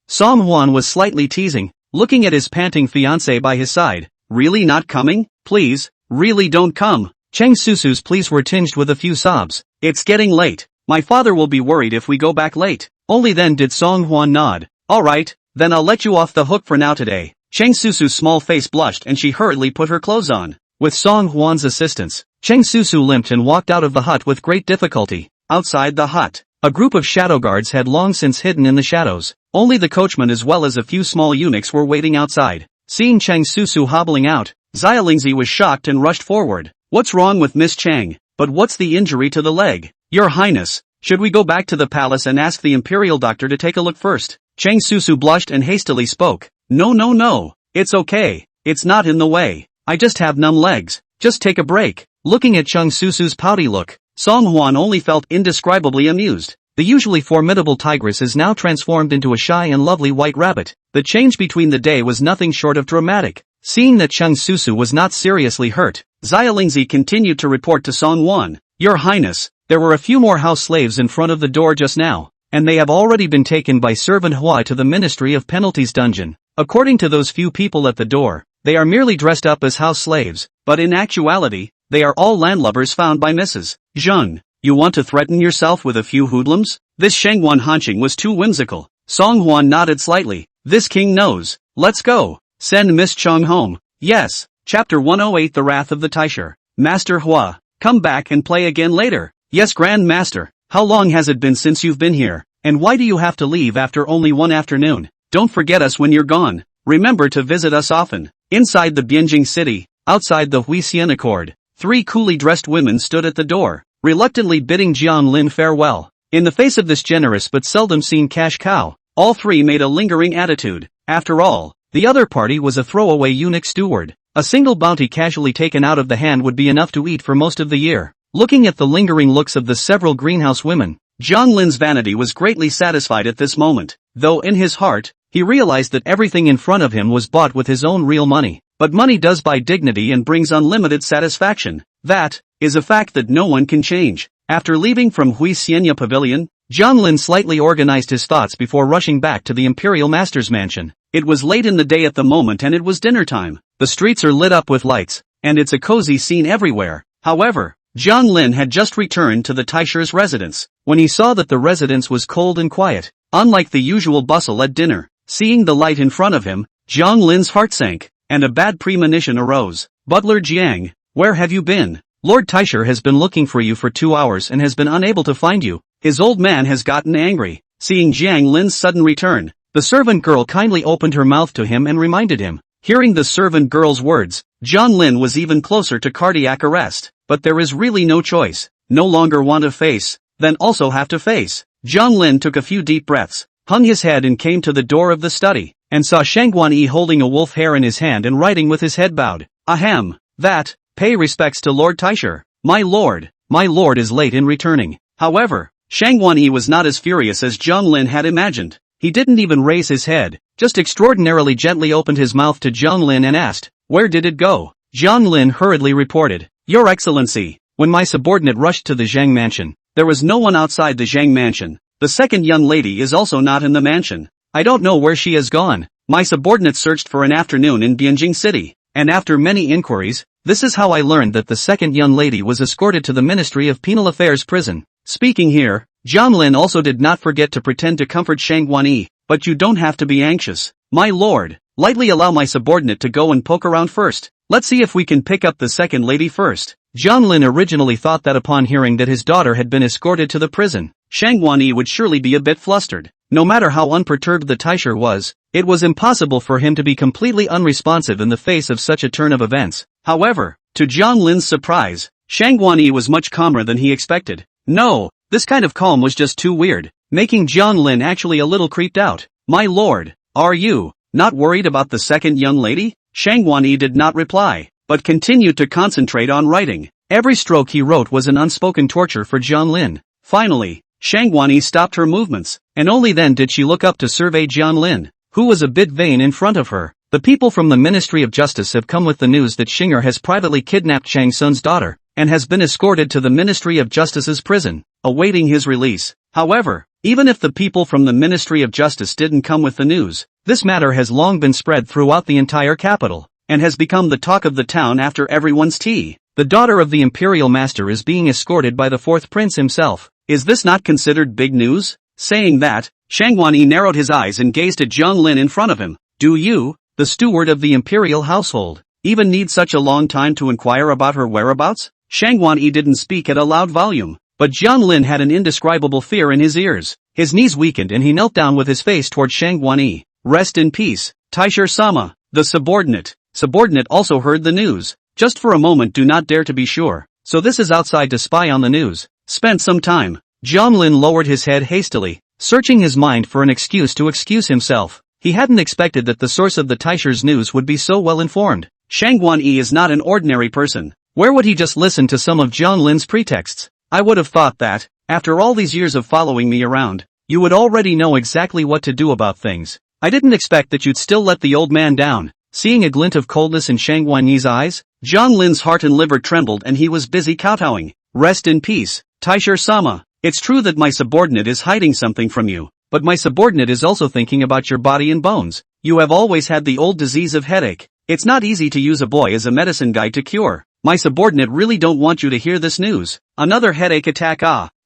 Song-hwan was slightly teasing, looking at his panting fiancé by his side. Really not coming? Please, really don't come. Chung Susu's pleas were tinged with a few sobs. It's getting late. My father will be worried if we go back late. Only then did Song-hwan nod. Alright, then I'll let you off the hook for now today. Chung Susu's small face blushed and she hurriedly put her clothes on. With Song-hwan's assistance, Chung Susu limped and walked out of the hut with great difficulty. Outside the hut, a group of shadow guards had long since hidden in the shadows. Only the coachman as well as a few small eunuchs were waiting outside. Seeing Chung Susu hobbling out, Xiaolingzi was shocked and rushed forward. What's wrong with Miss Chang? But what's the injury to the leg? Your Highness, should we go back to the palace and ask the imperial doctor to take a look first? Chung Susu blushed and hastily spoke. No. It's okay. It's not in the way. I just have numb legs. Just take a break. Looking at Chung Susu's pouty look, Song-hwan only felt indescribably amused. The usually formidable tigress is now transformed into a shy and lovely white rabbit. The change between the day was nothing short of dramatic. Seeing that Chung Susu was not seriously hurt, Xiaolingzi continued to report to Song-hwan. Your Highness, there were a few more house slaves in front of the door just now, and they have already been taken by servant Hua to the Ministry of Penalties dungeon. According to those few people at the door, they are merely dressed up as house slaves, but in actuality, they are all landlubbers found by Mrs. Zheng. You want to threaten yourself with a few hoodlums? This Shangwan Hanqing was too whimsical. Song-hwan nodded slightly. This king knows. Let's go. Send Miss Chang home. Yes. Chapter 108 The Wrath of the Taisher. Master Hua, come back and play again later. Yes, Grand Master. How long has it been since you've been here? And why do you have to leave after only one afternoon? Don't forget us when you're gone. Remember to visit us often. Inside the Bianjing city, outside the Huixian Accord, 3 coolly dressed women stood at the door, reluctantly bidding Jian Lin farewell. In the face of this generous but seldom seen cash cow, all 3 made a lingering attitude. After all, the other party was a throwaway eunuch steward. A single bounty casually taken out of the hand would be enough to eat for most of the year. Looking at the lingering looks of the several greenhouse women, Jiang Lin's vanity was greatly satisfied at this moment, though in his heart, he realized that everything in front of him was bought with his own real money. But money does buy dignity and brings unlimited satisfaction. That is a fact that no one can change. After leaving from Huixianya Pavilion, Jiang Lin slightly organized his thoughts before rushing back to the Imperial Master's mansion. It was late in the day at the moment and it was dinner time. The streets are lit up with lights, and it's a cozy scene everywhere. However, Jiang Lin had just returned to the Taisher's residence, when he saw that the residence was cold and quiet, unlike the usual bustle at dinner. Seeing the light in front of him, Jiang Lin's heart sank, and a bad premonition arose. Butler Jiang, where have you been? Lord Taisher has been looking for you for 2 hours and has been unable to find you. His old man has gotten angry. seeing Jiang Lin's sudden return. The servant girl kindly opened her mouth to him and reminded him. Hearing the servant girl's words, Jiang Lin was even closer to cardiac arrest. But there is really no choice. No longer want to face, then also have to face. Jiang Lin took a few deep breaths, hung his head and came to the door of the study, and saw Shang Guanyi holding a wolf hair in his hand and writing with his head bowed. Ahem, that, pay respects to Lord Taisher. My lord is late in returning. However, Shang Guanyi was not as furious as Jiang Lin had imagined. He didn't even raise his head, just extraordinarily gently opened his mouth to Jiang Lin and asked, "Where did it go?" Jiang Lin hurriedly reported, "Your Excellency, when my subordinate rushed to the Zhang mansion, there was no one outside the Zhang mansion. The second young lady is also not in the mansion. I don't know where she has gone. My subordinate searched for an afternoon in Bianjing City, and after many inquiries, this is how I learned that the second young lady was escorted to the Ministry of Penal Affairs prison." Speaking here, Jiang Lin also did not forget to pretend to comfort Shang Guanyi, "But you don't have to be anxious, my lord. Lightly allow my subordinate to go and poke around first. Let's see if we can pick up the second lady first." Jiang Lin originally thought that upon hearing that his daughter had been escorted to the prison, Shang Guanyi would surely be a bit flustered. No matter how unperturbed the Taisher was, it was impossible for him to be completely unresponsive in the face of such a turn of events. However, to Jiang Lin's surprise, Shang Guanyi was much calmer than he expected. No, this kind of calm was just too weird, making Jiang Lin actually a little creeped out. "My lord, are you not worried about the second young lady?" Shang Guanyi did not reply, but continued to concentrate on writing. Every stroke he wrote was an unspoken torture for Jiang Lin. Finally, Shang Guanyi stopped her movements, and only then did she look up to survey Jiang Lin, who was a bit vain in front of her. "The people from the Ministry of Justice have come with the news that Xinger has privately kidnapped Chang Sun's daughter, and has been escorted to the Ministry of Justice's prison, awaiting his release." However, even if the people from the Ministry of Justice didn't come with the news, this matter has long been spread throughout the entire capital, and has become the talk of the town after everyone's tea. The daughter of the Imperial Master is being escorted by the fourth prince himself. Is this not considered big news? Saying that, Shang Guanyi narrowed his eyes and gazed at Jiang Lin in front of him. "Do you, the steward of the Imperial household, even need such a long time to inquire about her whereabouts?" Shang Guanyi didn't speak at a loud volume, but Jiang Lin had an indescribable fear in his ears. His knees weakened and he knelt down with his face toward Shang Guanyi. "Rest in peace, Taisher-sama." The subordinate also heard the news. "Just for a moment, do not dare to be sure. So this is outside to spy on the news." Spent some time. Jiang Lin lowered his head hastily, searching his mind for an excuse to excuse himself. He hadn't expected that the source of the Taisher's news would be so well informed. Shang Guanyi is not an ordinary person. Where would he just listen to some of Jiang Lin's pretexts? "I would have thought that, after all these years of following me around, you would already know exactly what to do about things. I didn't expect that you'd still let the old man down." Seeing a glint of coldness in Shang Guanyi's eyes, Jiang Lin's heart and liver trembled and he was busy kowtowing. "Rest in peace, Taisher-sama. It's true that my subordinate is hiding something from you, but my subordinate is also thinking about your body and bones. You have always had the old disease of headache. It's not easy to use a boy as a medicine guide to cure. My subordinate really don't want you to hear this news. Another headache attack."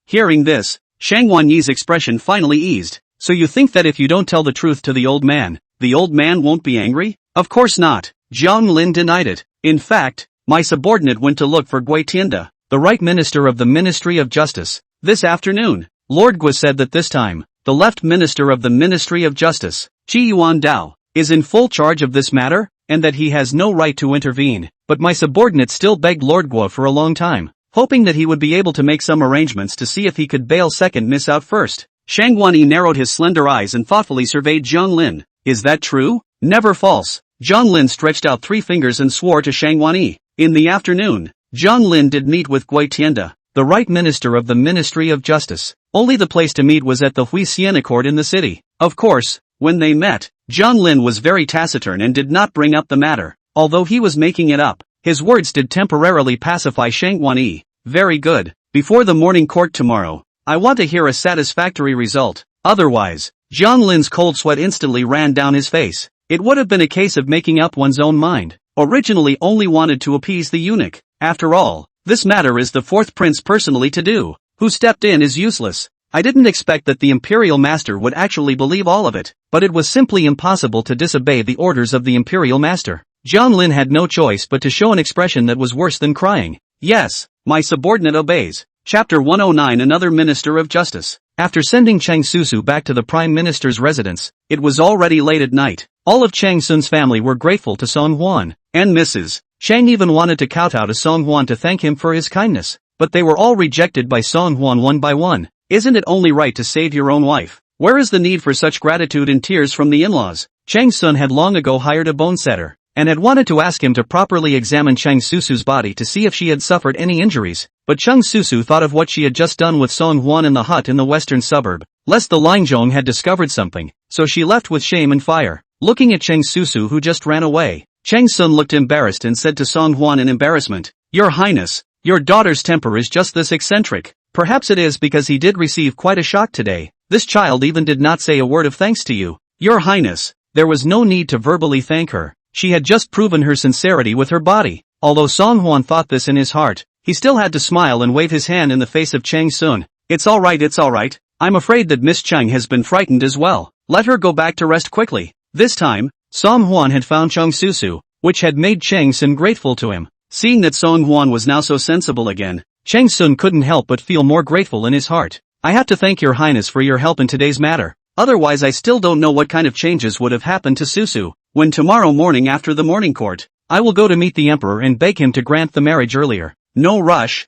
Hearing this, Shang Guanyi's expression finally eased. "So you think that if you don't tell the truth to the old man won't be angry?" "Of course not." Jiang Lin denied it. "In fact, my subordinate went to look for Gui Tianda, the right minister of the Ministry of Justice, this afternoon. Lord Gui said that this time, the left minister of the Ministry of Justice, Qi Yuan Dao, is in full charge of this matter, and that he has no right to intervene. But my subordinate still begged Lord Gui for a long time, hoping that he would be able to make some arrangements to see if he could bail second miss out first." Shang Guanyi narrowed his slender eyes and thoughtfully surveyed Jiang Lin. "Is that true?" "Never false." Jiang Lin stretched out 3 fingers and swore to Shang Guanyi. In the afternoon, Jiang Lin did meet with Gui Tianda, the right minister of the Ministry of Justice. Only the place to meet was at the Hui Siena court in the city. Of course, when they met, Jiang Lin was very taciturn and did not bring up the matter. Although he was making it up, his words did temporarily pacify Shang Guanyi. "Very good. Before the morning court tomorrow, I want to hear a satisfactory result. Otherwise," Jiang Lin's cold sweat instantly ran down his face. It would have been a case of making up one's own mind. Originally only wanted to appease the eunuch. After all, this matter is the fourth prince personally to do. Who stepped in is useless. I didn't expect that the Imperial Master would actually believe all of it, but it was simply impossible to disobey the orders of the Imperial Master. Jiang Lin had no choice but to show an expression that was worse than crying. "Yes, my subordinate obeys." Chapter 109. Another Minister of Justice. After sending Chang Susu back to the Prime Minister's residence, it was already late at night. All of Chang Sun's family were grateful to Song Hwan, and Mrs. Chang even wanted to kowtow to Song Hwan to thank him for his kindness. But they were all rejected by Song Hwan one by one. Isn't it only right to save your own wife? Where is the need for such gratitude and tears from the in-laws? Chang Sun had long ago hired a bone setter, and had wanted to ask him to properly examine Chang Susu's body to see if she had suffered any injuries. But Chang Susu thought of what she had just done with Song Hwan in the hut in the western suburb, lest the Lingjong had discovered something, so she left with shame and fire. Looking at Chang Susu who just ran away, Chang Sun looked embarrassed and said to Song Hwan in embarrassment, "Your Highness, your daughter's temper is just this eccentric. Perhaps it is because he did receive quite a shock today. This child even did not say a word of thanks to you. Your Highness." There was no need to verbally thank her. She had just proven her sincerity with her body. Although Song Hwan thought this in his heart, he still had to smile and wave his hand in the face of Chang Sun. It's alright. I'm afraid that Miss Chang has been frightened as well. Let her go back to rest quickly." This time, Song Hwan had found Chang Susu, which had made Chang Sun grateful to him. Seeing that Song Hwan was now so sensible again, Chang Sun couldn't help but feel more grateful in his heart. "I have to thank your Highness for your help in today's matter. Otherwise I still don't know what kind of changes would have happened to Susu. When tomorrow morning after the morning court, I will go to meet the emperor and beg him to grant the marriage earlier." No rush.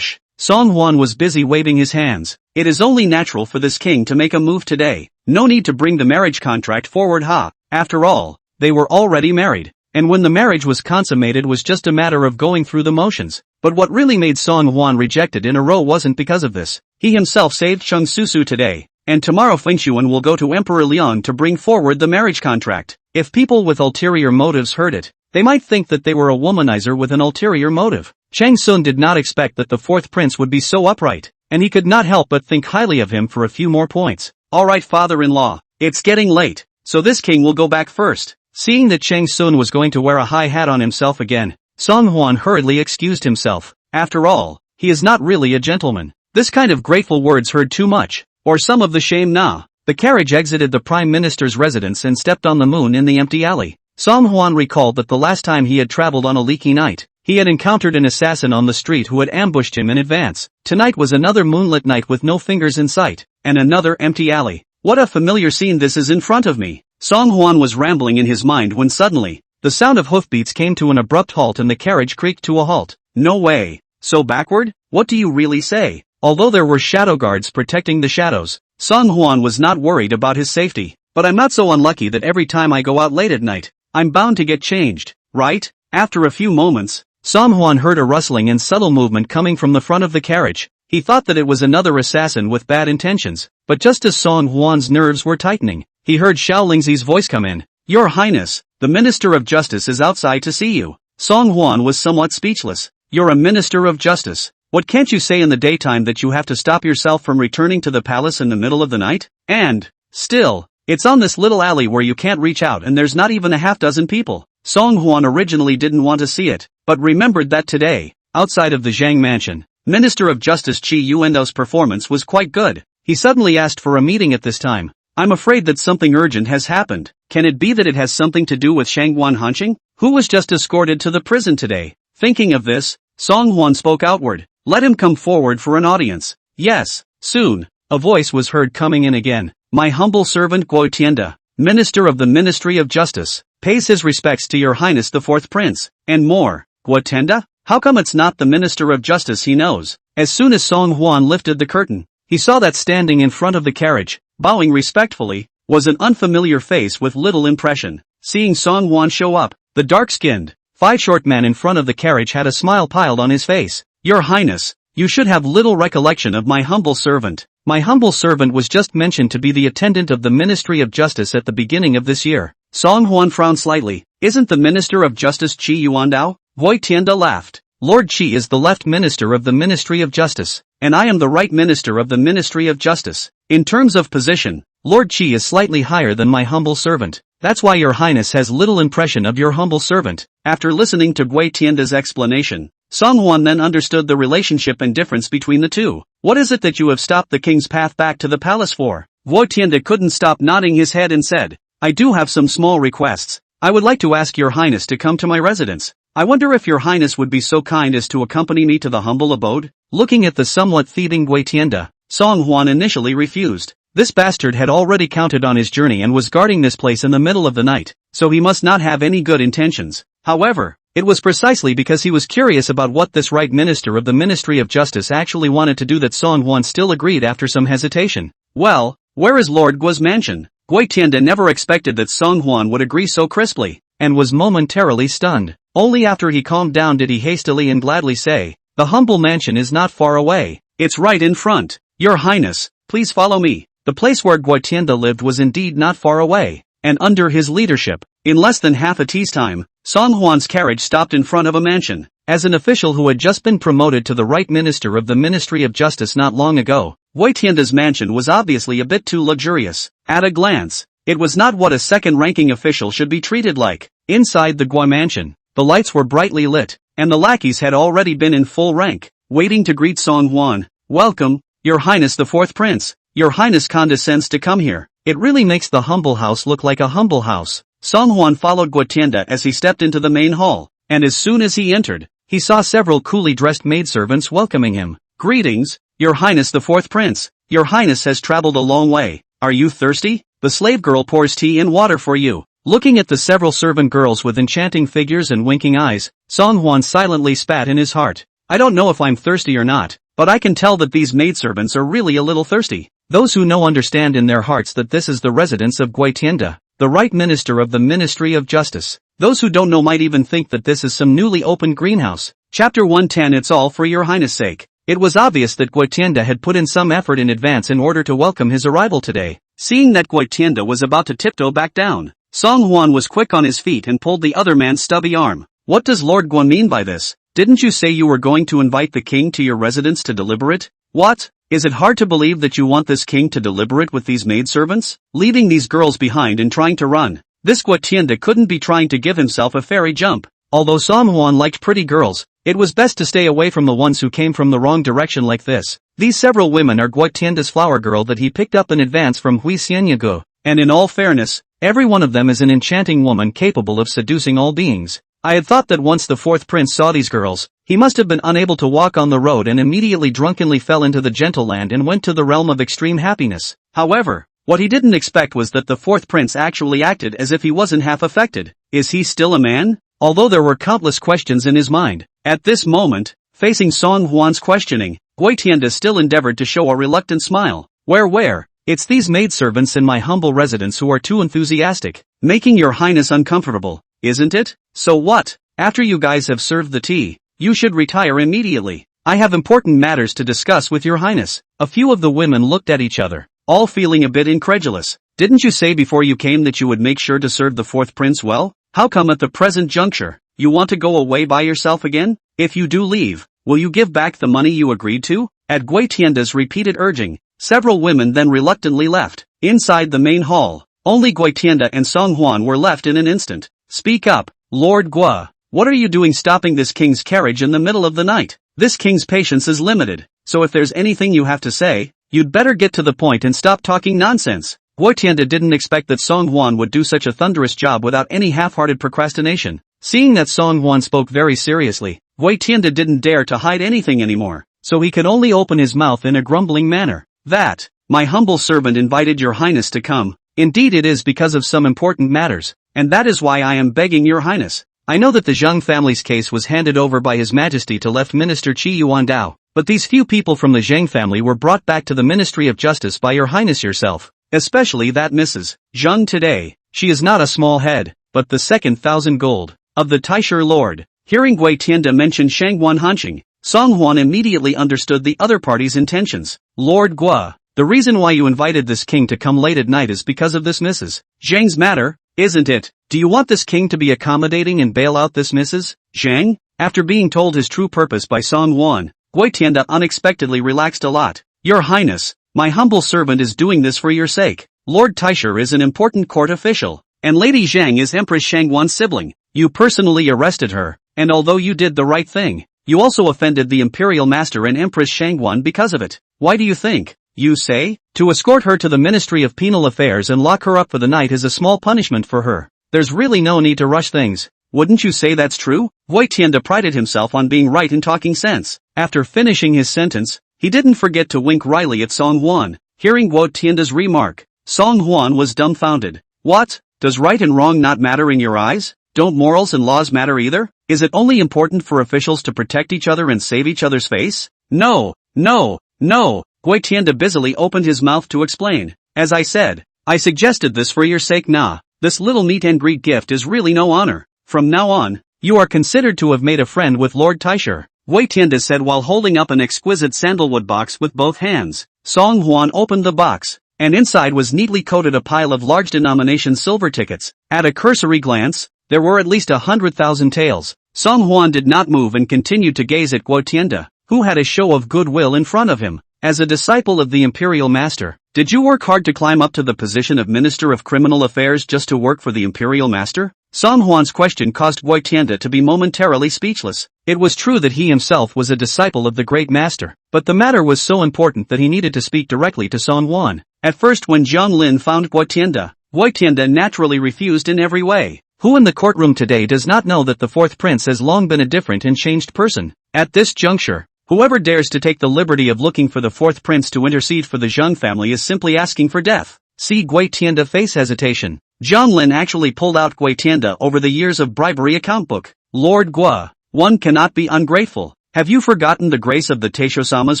Song Hwan was busy waving his hands. "It is only natural for this king to make a move today. No need to bring the marriage contract forward, ha. After all, they were already married. And when the marriage was consummated was just a matter of going through the motions." But what really made Song Hwan rejected in a row wasn't because of this. He himself saved Chang Susu today, and tomorrow Fengshuan will go to Emperor Liang to bring forward the marriage contract. If people with ulterior motives heard it, they might think that they were a womanizer with an ulterior motive. Chang Sun did not expect that the fourth prince would be so upright, and he could not help but think highly of him for a few more points. "Alright, father-in-law, it's getting late, so this king will go back first." Seeing that Chang Sun was going to wear a high hat on himself again, Song Hwan hurriedly excused himself. After all, he is not really a gentleman. This kind of grateful words heard too much, or some of the shame nah. The carriage exited the Prime Minister's residence and stepped on the moon in the empty alley. Song Hwan recalled that the last time he had traveled on a leaky night, he had encountered an assassin on the street who had ambushed him in advance. Tonight was another moonlit night with no fingers in sight, and another empty alley. What a familiar scene this is in front of me. Song Hwan was rambling in his mind when suddenly, the sound of hoofbeats came to an abrupt halt and the carriage creaked to a halt. No way. So backward? What do you really say? Although there were shadow guards protecting the shadows, Song Hwan was not worried about his safety. But I'm not so unlucky that every time I go out late at night, I'm bound to get changed, right? After a few moments, Song Hwan heard a rustling and subtle movement coming from the front of the carriage. He thought that it was another assassin with bad intentions, but just as Song Hwan's nerves were tightening, he heard Xiao Lingzi's voice come in. "Your Highness, the Minister of Justice is outside to see you." Song Hwan was somewhat speechless. "You're a Minister of Justice. What can't you say in the daytime that you have to stop yourself from returning to the palace in the middle of the night? And, still, it's on this little alley where you can't reach out and there's not even a half-dozen people." Song Hwan originally didn't want to see it, but remembered that today, outside of the Zhang mansion, Minister of Justice Qi Yuandao's performance was quite good. He suddenly asked for a meeting at this time. "I'm afraid that something urgent has happened. Can it be that it has something to do with Shangguan Hanqing, who was just escorted to the prison today?" Thinking of this, Song Hwan spoke outward. "Let him come forward for an audience." "Yes, soon." A voice was heard coming in again. "My humble servant Guo Tianda, Minister of the Ministry of Justice, pays his respects to your Highness the Fourth Prince." And more. Guo Tianda? How come it's not the Minister of Justice he knows? As soon as Song Hwan lifted the curtain, he saw that standing in front of the carriage, bowing respectfully, was an unfamiliar face with little impression. Seeing Song Hwan show up, the dark-skinned, five-short man in front of the carriage had a smile piled on his face. "Your Highness, you should have little recollection of my humble servant. My humble servant was just mentioned to be the attendant of the Ministry of Justice at the beginning of this year." Song Hwan frowned slightly. "Isn't the Minister of Justice Qi Yuandao?" Wei Tianda laughed. "Lord Qi is the left minister of the Ministry of Justice, and I am the right minister of the Ministry of Justice. In terms of position, Lord Qi is slightly higher than my humble servant. That's why your Highness has little impression of your humble servant." After listening to Wei Tianda's explanation, Song Hwan then understood the relationship and difference between the two. "What is it that you have stopped the king's path back to the palace for?" Wei Tianda couldn't stop nodding his head and said, "I do have some small requests. I would like to ask your Highness to come to my residence. I wonder if your Highness would be so kind as to accompany me to the humble abode?" Looking at the somewhat thieving Wei Tianda, Song Hwan initially refused. This bastard had already counted on his journey and was guarding this place in the middle of the night, so he must not have any good intentions. However, it was precisely because he was curious about what this right minister of the Ministry of Justice actually wanted to do that Song Hwan still agreed after some hesitation. Well, where is Lord Guo's mansion? Gui Tianda never expected that Song Hwan would agree so crisply, and was momentarily stunned. Only after he calmed down did he hastily and gladly say, "The humble mansion is not far away. It's right in front. Your Highness, please follow me." The place where Gui Tianda lived was indeed not far away, and under his leadership, in less than half a tea's time, Song Hwan's carriage stopped in front of a mansion. As an official who had just been promoted to the right minister of the Ministry of Justice not long ago, Gui Tianda's mansion was obviously a bit too luxurious. At a glance, it was not what a second-ranking official should be treated like. Inside the Gui mansion, the lights were brightly lit, and the lackeys had already been in full rank, waiting to greet Song Hwan. "Welcome, Your Highness the Fourth Prince. Your Highness condescends to come here. It really makes the humble house look like a humble house." Song Hwan followed Gui Tianda as he stepped into the main hall, and as soon as he entered, he saw several coolly dressed maidservants welcoming him. "Greetings, Your Highness the Fourth Prince. Your Highness has traveled a long way. Are you thirsty? The slave girl pours tea and water for you." Looking at the several servant girls with enchanting figures and winking eyes, Song Hwan silently spat in his heart. "I don't know if I'm thirsty or not, but I can tell that these maidservants are really a little thirsty." Those who know understand in their hearts that this is the residence of Gui Tianda, the right minister of the Ministry of Justice. Those who don't know might even think that this is some newly opened greenhouse. Chapter 110. It's all for Your Highness' sake. It was obvious that Gui Tianda had put in some effort in advance in order to welcome his arrival today. Seeing that Gui Tianda was about to tiptoe back down, Song Hwan was quick on his feet and pulled the other man's stubby arm. "What does Lord Guo mean by this? Didn't you say you were going to invite the king to your residence to deliberate? What? Is it hard to believe that you want this king to deliberate with these maidservants? Leaving these girls behind and trying to run." This Gui Tianda couldn't be trying to give himself a fairy jump. Although Song Hwan liked pretty girls, it was best to stay away from the ones who came from the wrong direction like this. These several women are Gui Tianda's flower girl that he picked up in advance from Hui Xianyago, and in all fairness, every one of them is an enchanting woman capable of seducing all beings. I had thought that once the fourth prince saw these girls, he must have been unable to walk on the road and immediately drunkenly fell into the gentle land and went to the realm of extreme happiness. However, what he didn't expect was that the fourth prince actually acted as if he wasn't half affected. Is he still a man? Although there were countless questions in his mind, at this moment, facing Song Hwan's questioning, Gui Tianda still endeavored to show a reluctant smile. Where? It's these maidservants in my humble residence who are too enthusiastic, making your highness uncomfortable, isn't it? So what? After you guys have served the tea, you should retire immediately. I have important matters to discuss with your highness. A few of the women looked at each other, all feeling a bit incredulous. Didn't you say before you came that you would make sure to serve the fourth prince well? How come at the present juncture, you want to go away by yourself again? If you do leave, will you give back the money you agreed to? At Gui Tianda's repeated urging, several women then reluctantly left. Inside the main hall, only Gui Tianda and Song Hwan were left in an instant. Speak up, Lord Guo. What are you doing stopping this king's carriage in the middle of the night? This king's patience is limited, so if there's anything you have to say, you'd better get to the point and stop talking nonsense. Gui Tianda didn't expect that Song Hwan would do such a thunderous job without any half-hearted procrastination. Seeing that Song Hwan spoke very seriously, Gui Tianda didn't dare to hide anything anymore, so he could only open his mouth in a grumbling manner. "That, my humble servant invited your highness to come. Indeed it is because of some important matters, and that is why I am begging your highness. I know that the Zheng family's case was handed over by His Majesty to Left Minister Qi Yuandao, but these few people from the Zheng family were brought back to the Ministry of Justice by your highness yourself. Especially that Mrs. Zheng today. She is not a small head, but the second 1,000 gold of the Taisher Lord." Hearing Gui Tianda mention Shangguan Hanqing, Song Hwan immediately understood the other party's intentions. "Lord Guo, the reason why you invited this king to come late at night is because of this Mrs. Zheng's matter, isn't it? Do you want this king to be accommodating and bail out this Mrs. Zheng?" After being told his true purpose by Song Hwan, Gui Tianda unexpectedly relaxed a lot. "Your highness, my humble servant is doing this for your sake. Lord Taisher is an important court official, and Lady Zheng is Empress Shangguan's sibling. You personally arrested her, and although you did the right thing, you also offended the Imperial Master and Empress Shangguan because of it. Why do you think, you say, to escort her to the Ministry of Penal Affairs and lock her up for the night is a small punishment for her? There's really no need to rush things. Wouldn't you say that's true?" Gui Tianda prided himself on being right and talking sense. After finishing his sentence, He didn't forget to wink wryly at Song Hwan. Hearing Guo Tianda's remark, Song Hwan was dumbfounded. What? Does right and wrong not matter in your eyes? Don't morals and laws matter either? Is it only important for officials to protect each other and save each other's face? No, no, no. Guo Tianda busily opened his mouth to explain. As I said, I suggested this for your sake. Nah, this little meet and greet gift is really no honor. From now on, you are considered to have made a friend with Lord Taisher, Guo Tianda said while holding up an exquisite sandalwood box with both hands. Song Hwan opened the box, and inside was neatly coated a pile of large denomination silver tickets. At a cursory glance, there were at least 100,000 taels. Song Hwan did not move and continued to gaze at Guo Tianda, who had a show of goodwill in front of him. As a disciple of the Imperial Master, did you work hard to climb up to the position of Minister of Criminal Affairs just to work for the Imperial Master? Song Hwan's question caused Guo Tianda to be momentarily speechless. It was true that he himself was a disciple of the great master, but the matter was so important that he needed to speak directly to Song Hwan. At first when Zhang Lin found Guo Tianda naturally refused in every way. Who in the courtroom today does not know that the fourth prince has long been a different and changed person? At this juncture, whoever dares to take the liberty of looking for the fourth prince to intercede for the Zhang family is simply asking for death. See Guo Tianda face hesitation. Zhang Lin actually pulled out Guo Tianda over the years of bribery account book. Lord Guo, one cannot be ungrateful. Have you forgotten the grace of the Taisho-sama's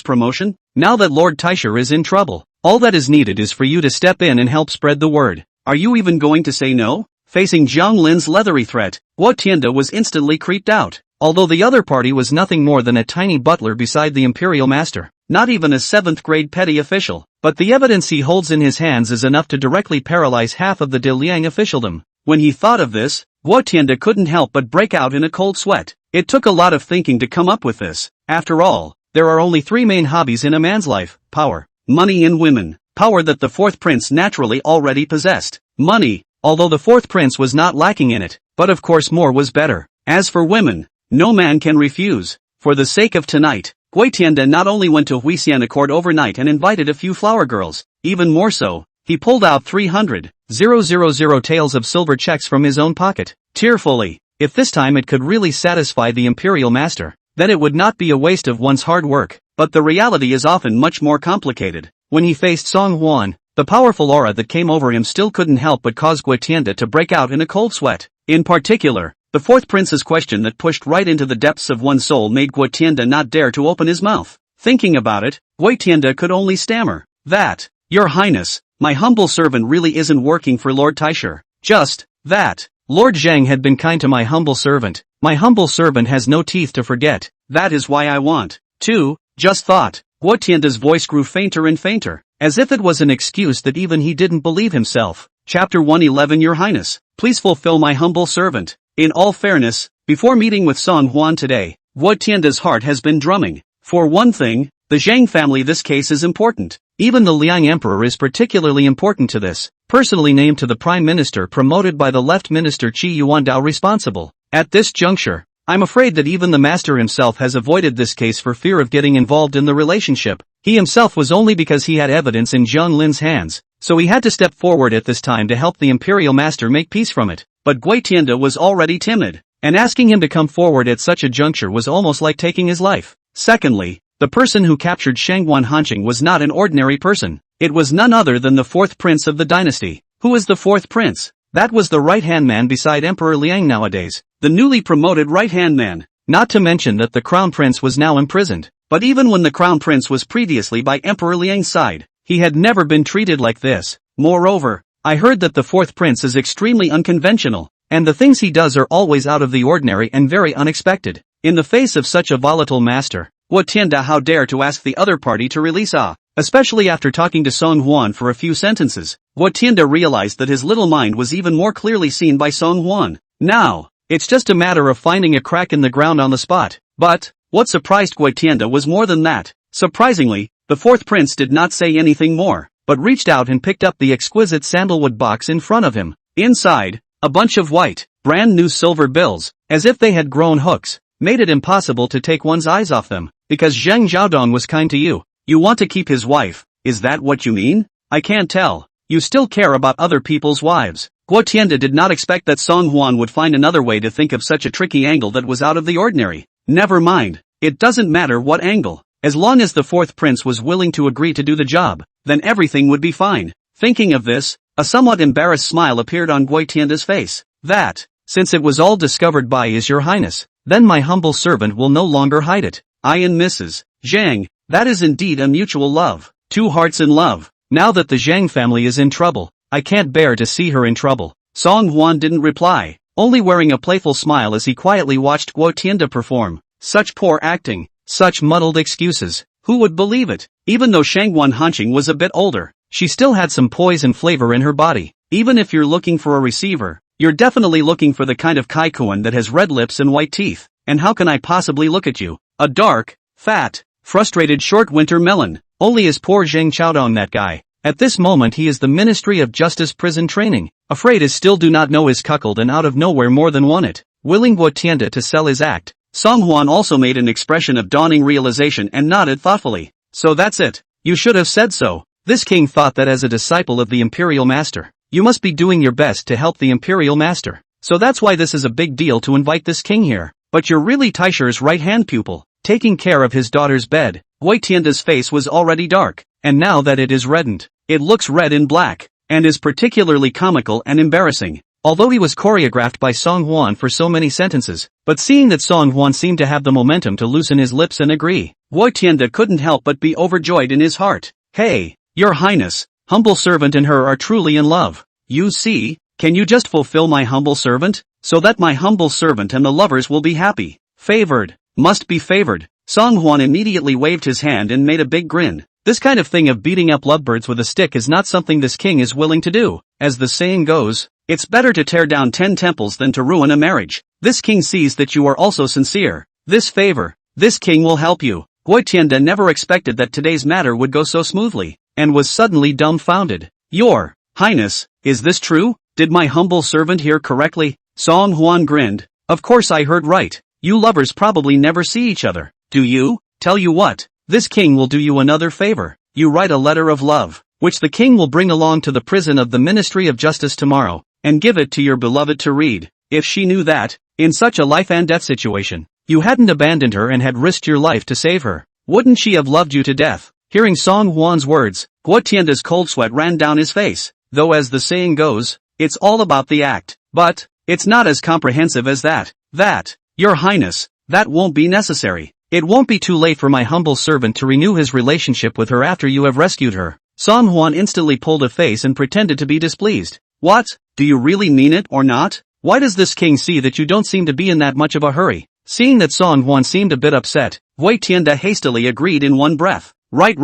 promotion? Now that Lord Taisho is in trouble, all that is needed is for you to step in and help spread the word. Are you even going to say no? Facing Zhang Lin's leathery threat, Guo Tianda was instantly creeped out. Although the other party was nothing more than a tiny butler beside the Imperial Master, not even a 7th grade petty official, but the evidence he holds in his hands is enough to directly paralyze half of the De Liang officialdom. When he thought of this, Guo Tianda couldn't help but break out in a cold sweat. It took a lot of thinking to come up with this. After all, there are only 3 main hobbies in a man's life: power, money and women. Power that the fourth prince naturally already possessed. Money, although the fourth prince was not lacking in it, but of course more was better. As for women, no man can refuse. For the sake of tonight, Guo Tianda not only went to Huisian Court overnight and invited a few flower girls, even more so, he pulled out 300,000 taels of silver checks from his own pocket. Tearfully, if this time it could really satisfy the Imperial Master, then it would not be a waste of one's hard work. But the reality is often much more complicated. When he faced Song Hwan, the powerful aura that came over him still couldn't help but cause Guo Tianda to break out in a cold sweat. In particular, the fourth prince's question that pushed right into the depths of one's soul made Guo Tianda not dare to open his mouth. Thinking about it, Guo Tianda could only stammer, "That, Your Highness, my humble servant really isn't working for Lord Taisher. Just that. Lord Zhang had been kind to my humble servant. My humble servant has no teeth to forget. That is why I want to, just thought." Guo Tianda's voice grew fainter and fainter, as if it was an excuse that even he didn't believe himself. Chapter 111 Your Highness, please fulfill my humble servant. In all fairness, before meeting with Song Hwan today, Guo Tianda's heart has been drumming. For one thing, the Zhang family, this case is important. Even the Liang Emperor is particularly important to this. Personally named to the Prime Minister promoted by the Left Minister Qi Yuandao responsible. At this juncture, I'm afraid that even the master himself has avoided this case for fear of getting involved in the relationship. He himself was only because he had evidence in Zhang Lin's hands, so he had to step forward at this time to help the Imperial Master make peace from it. But Guo Tianda was already timid, and asking him to come forward at such a juncture was almost like taking his life. Secondly, the person who captured Shangguan Hanqing was not an ordinary person. It was none other than the fourth prince of the dynasty. Who is the fourth prince? That was the right-hand man beside Emperor Liang nowadays, the newly promoted right-hand man. Not to mention that the crown prince was now imprisoned. But even when the crown prince was previously by Emperor Liang's side, he had never been treated like this. Moreover, I heard that the fourth prince is extremely unconventional, and the things he does are always out of the ordinary and very unexpected. In the face of such a volatile master, Guo Tianda how dare to ask the other party to release especially after talking to Song Hwan for a few sentences. Guo Tianda realized that his little mind was even more clearly seen by Song Hwan. Now, it's just a matter of finding a crack in the ground on the spot. But what surprised Guo Tianda was more than that. Surprisingly, the fourth prince did not say anything more, but reached out and picked up the exquisite sandalwood box in front of him. Inside, a bunch of white, brand new silver bills, as if they had grown hooks, made it impossible to take one's eyes off them. Because Zheng Xiaodong was kind to you, you want to keep his wife, is that what you mean? I can't tell. You still care about other people's wives. Guo Tianda did not expect that Song Hwan would find another way to think of such a tricky angle that was out of the ordinary. Never mind, it doesn't matter what angle. As long as the fourth prince was willing to agree to do the job, then everything would be fine. Thinking of this, a somewhat embarrassed smile appeared on Gui Tianda's face. That, since it was all discovered by Is Your Highness, then my humble servant will no longer hide it. I and Mrs. Zhang, that is indeed a mutual love. Two hearts in love. Now that the Zhang family is in trouble, I can't bear to see her in trouble. Song Huan didn't reply, only wearing a playful smile as he quietly watched Guo Tianda perform. Such poor acting, such muddled excuses. Who would believe it? Even though Shangguan Hanqing was a bit older, she still had some poise and flavor in her body. Even if you're looking for a receiver, you're definitely looking for the kind of Kaikuan that has red lips and white teeth. And how can I possibly look at you? A dark, fat, frustrated short winter melon. Only is poor Zheng Chaodong that guy. At this moment he is the Ministry of Justice prison training. Afraid is still do not know is cuckold and out of nowhere more than want it. Willing Guo Tianda to sell his act. Song Huan also made an expression of dawning realization and nodded thoughtfully. So that's it. You should have said so. This king thought that as a disciple of the Imperial Master, you must be doing your best to help the Imperial Master. So that's why this is a big deal to invite this king here. But you're really Taisher's right-hand pupil, taking care of his daughter's bed. Gui Tianda's face was already dark, and now that it is reddened, it looks red and black, and is particularly comical and embarrassing. Although he was choreographed by Song Huan for so many sentences, but seeing that Song Huan seemed to have the momentum to loosen his lips and agree, Gui Tianda couldn't help but be overjoyed in his heart. Hey, Your Highness, humble servant and her are truly in love. You see, can you just fulfill my humble servant, so that my humble servant and the lovers will be happy? Favored, must be favored. Song Huan immediately waved his hand and made a big grin. This kind of thing of beating up lovebirds with a stick is not something this king is willing to do. As the saying goes, it's better to tear down 10 temples than to ruin a marriage. This king sees that you are also sincere. This favor, this king will help you. Gui Tianda never expected that today's matter would go so smoothly, and was suddenly dumbfounded. Your Highness, is this true? Did my humble servant hear correctly? Song Huan grinned. Of course I heard right. You lovers probably never see each other, do you? Tell you what, this king will do you another favor. You write a letter of love, which the king will bring along to the prison of the Ministry of Justice tomorrow, and give it to your beloved to read. If she knew that, in such a life and death situation, you hadn't abandoned her and had risked your life to save her, wouldn't she have loved you to death? Hearing Song Huan's words, Guo Tianda's cold sweat ran down his face, though as the saying goes, it's all about the act. But, it's not as comprehensive as that. Your Highness, that won't be necessary. It won't be too late for my humble servant to renew his relationship with her after you have rescued her. Song Huan instantly pulled a face and pretended to be displeased. What? Do you really mean it or not? Why does this king see that you don't seem to be in that much of a hurry? Seeing that Song Huan seemed a bit upset, Gui Tianda hastily agreed in one breath. Right.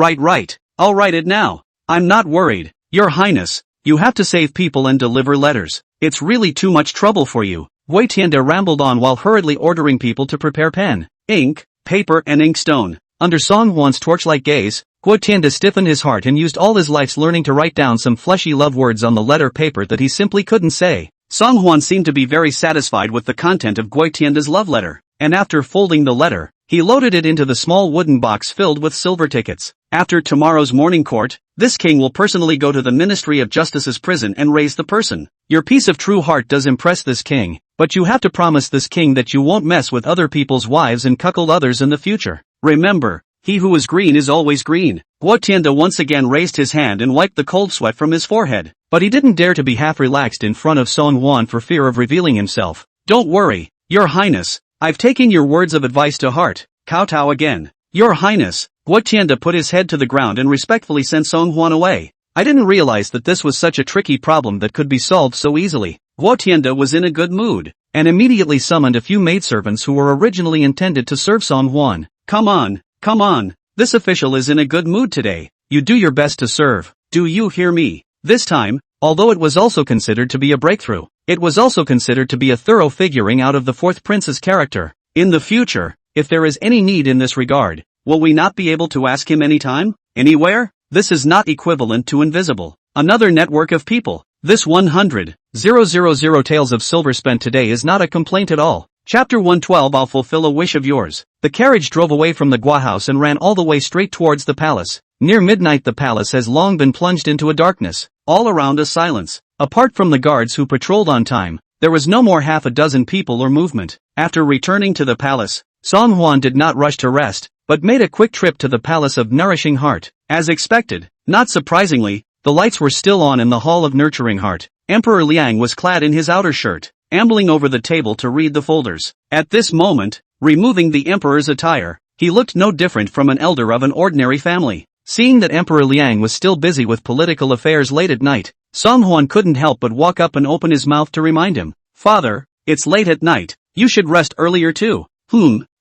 I'll write it now. I'm not worried. Your Highness, you have to save people and deliver letters. It's really too much trouble for you. Gui Tianda rambled on while hurriedly ordering people to prepare pen, ink, paper and inkstone. Under Song Huan's torchlight gaze, Gui Tianda stiffened his heart and used all his life's learning to write down some fleshy love words on the letter paper that he simply couldn't say. Song Huan seemed to be very satisfied with the content of Gui Tianda's love letter, and after folding the letter, he loaded it into the small wooden box filled with silver tickets. After tomorrow's morning court, this king will personally go to the Ministry of Justice's prison and raise the person. Your piece of true heart does impress this king, but you have to promise this king that you won't mess with other people's wives and cuckold others in the future. Remember, he who is green is always green. Guo Tianda once again raised his hand and wiped the cold sweat from his forehead, but he didn't dare to be half relaxed in front of Song Huan for fear of revealing himself. Don't worry, Your Highness, I've taken your words of advice to heart. Kowtow again. Your Highness, Guo Tianda put his head to the ground and respectfully sent Song Huan away. I didn't realize that this was such a tricky problem that could be solved so easily. Guo Tianda was in a good mood, and immediately summoned a few maidservants who were originally intended to serve Song Huan. Come on, this official is in a good mood today. You do your best to serve. Do you hear me? This time, although it was also considered to be a breakthrough, it was also considered to be a thorough figuring out of the fourth prince's character. In the future, if there is any need in this regard, will we not be able to ask him anytime, anywhere? This is not equivalent to invisible. Another network of people. This 100,000 tales of silver spent today is not a complaint at all. Chapter 112. I'll fulfill a wish of yours. The carriage drove away from the Gua house and ran all the way straight towards the palace. Near midnight the palace has long been plunged into a darkness. All around a silence. Apart from the guards who patrolled on time, there was no more half a dozen people or movement. After returning to the palace, Song Huan did not rush to rest, but made a quick trip to the Palace of Nourishing Heart. As expected, not surprisingly, the lights were still on in the Hall of Nurturing Heart. Emperor Liang was clad in his outer shirt, ambling over the table to read the folders. At this moment, removing the emperor's attire, he looked no different from an elder of an ordinary family. Seeing that Emperor Liang was still busy with political affairs late at night, Song Huan couldn't help but walk up and open his mouth to remind him. Father, it's late at night, you should rest earlier too.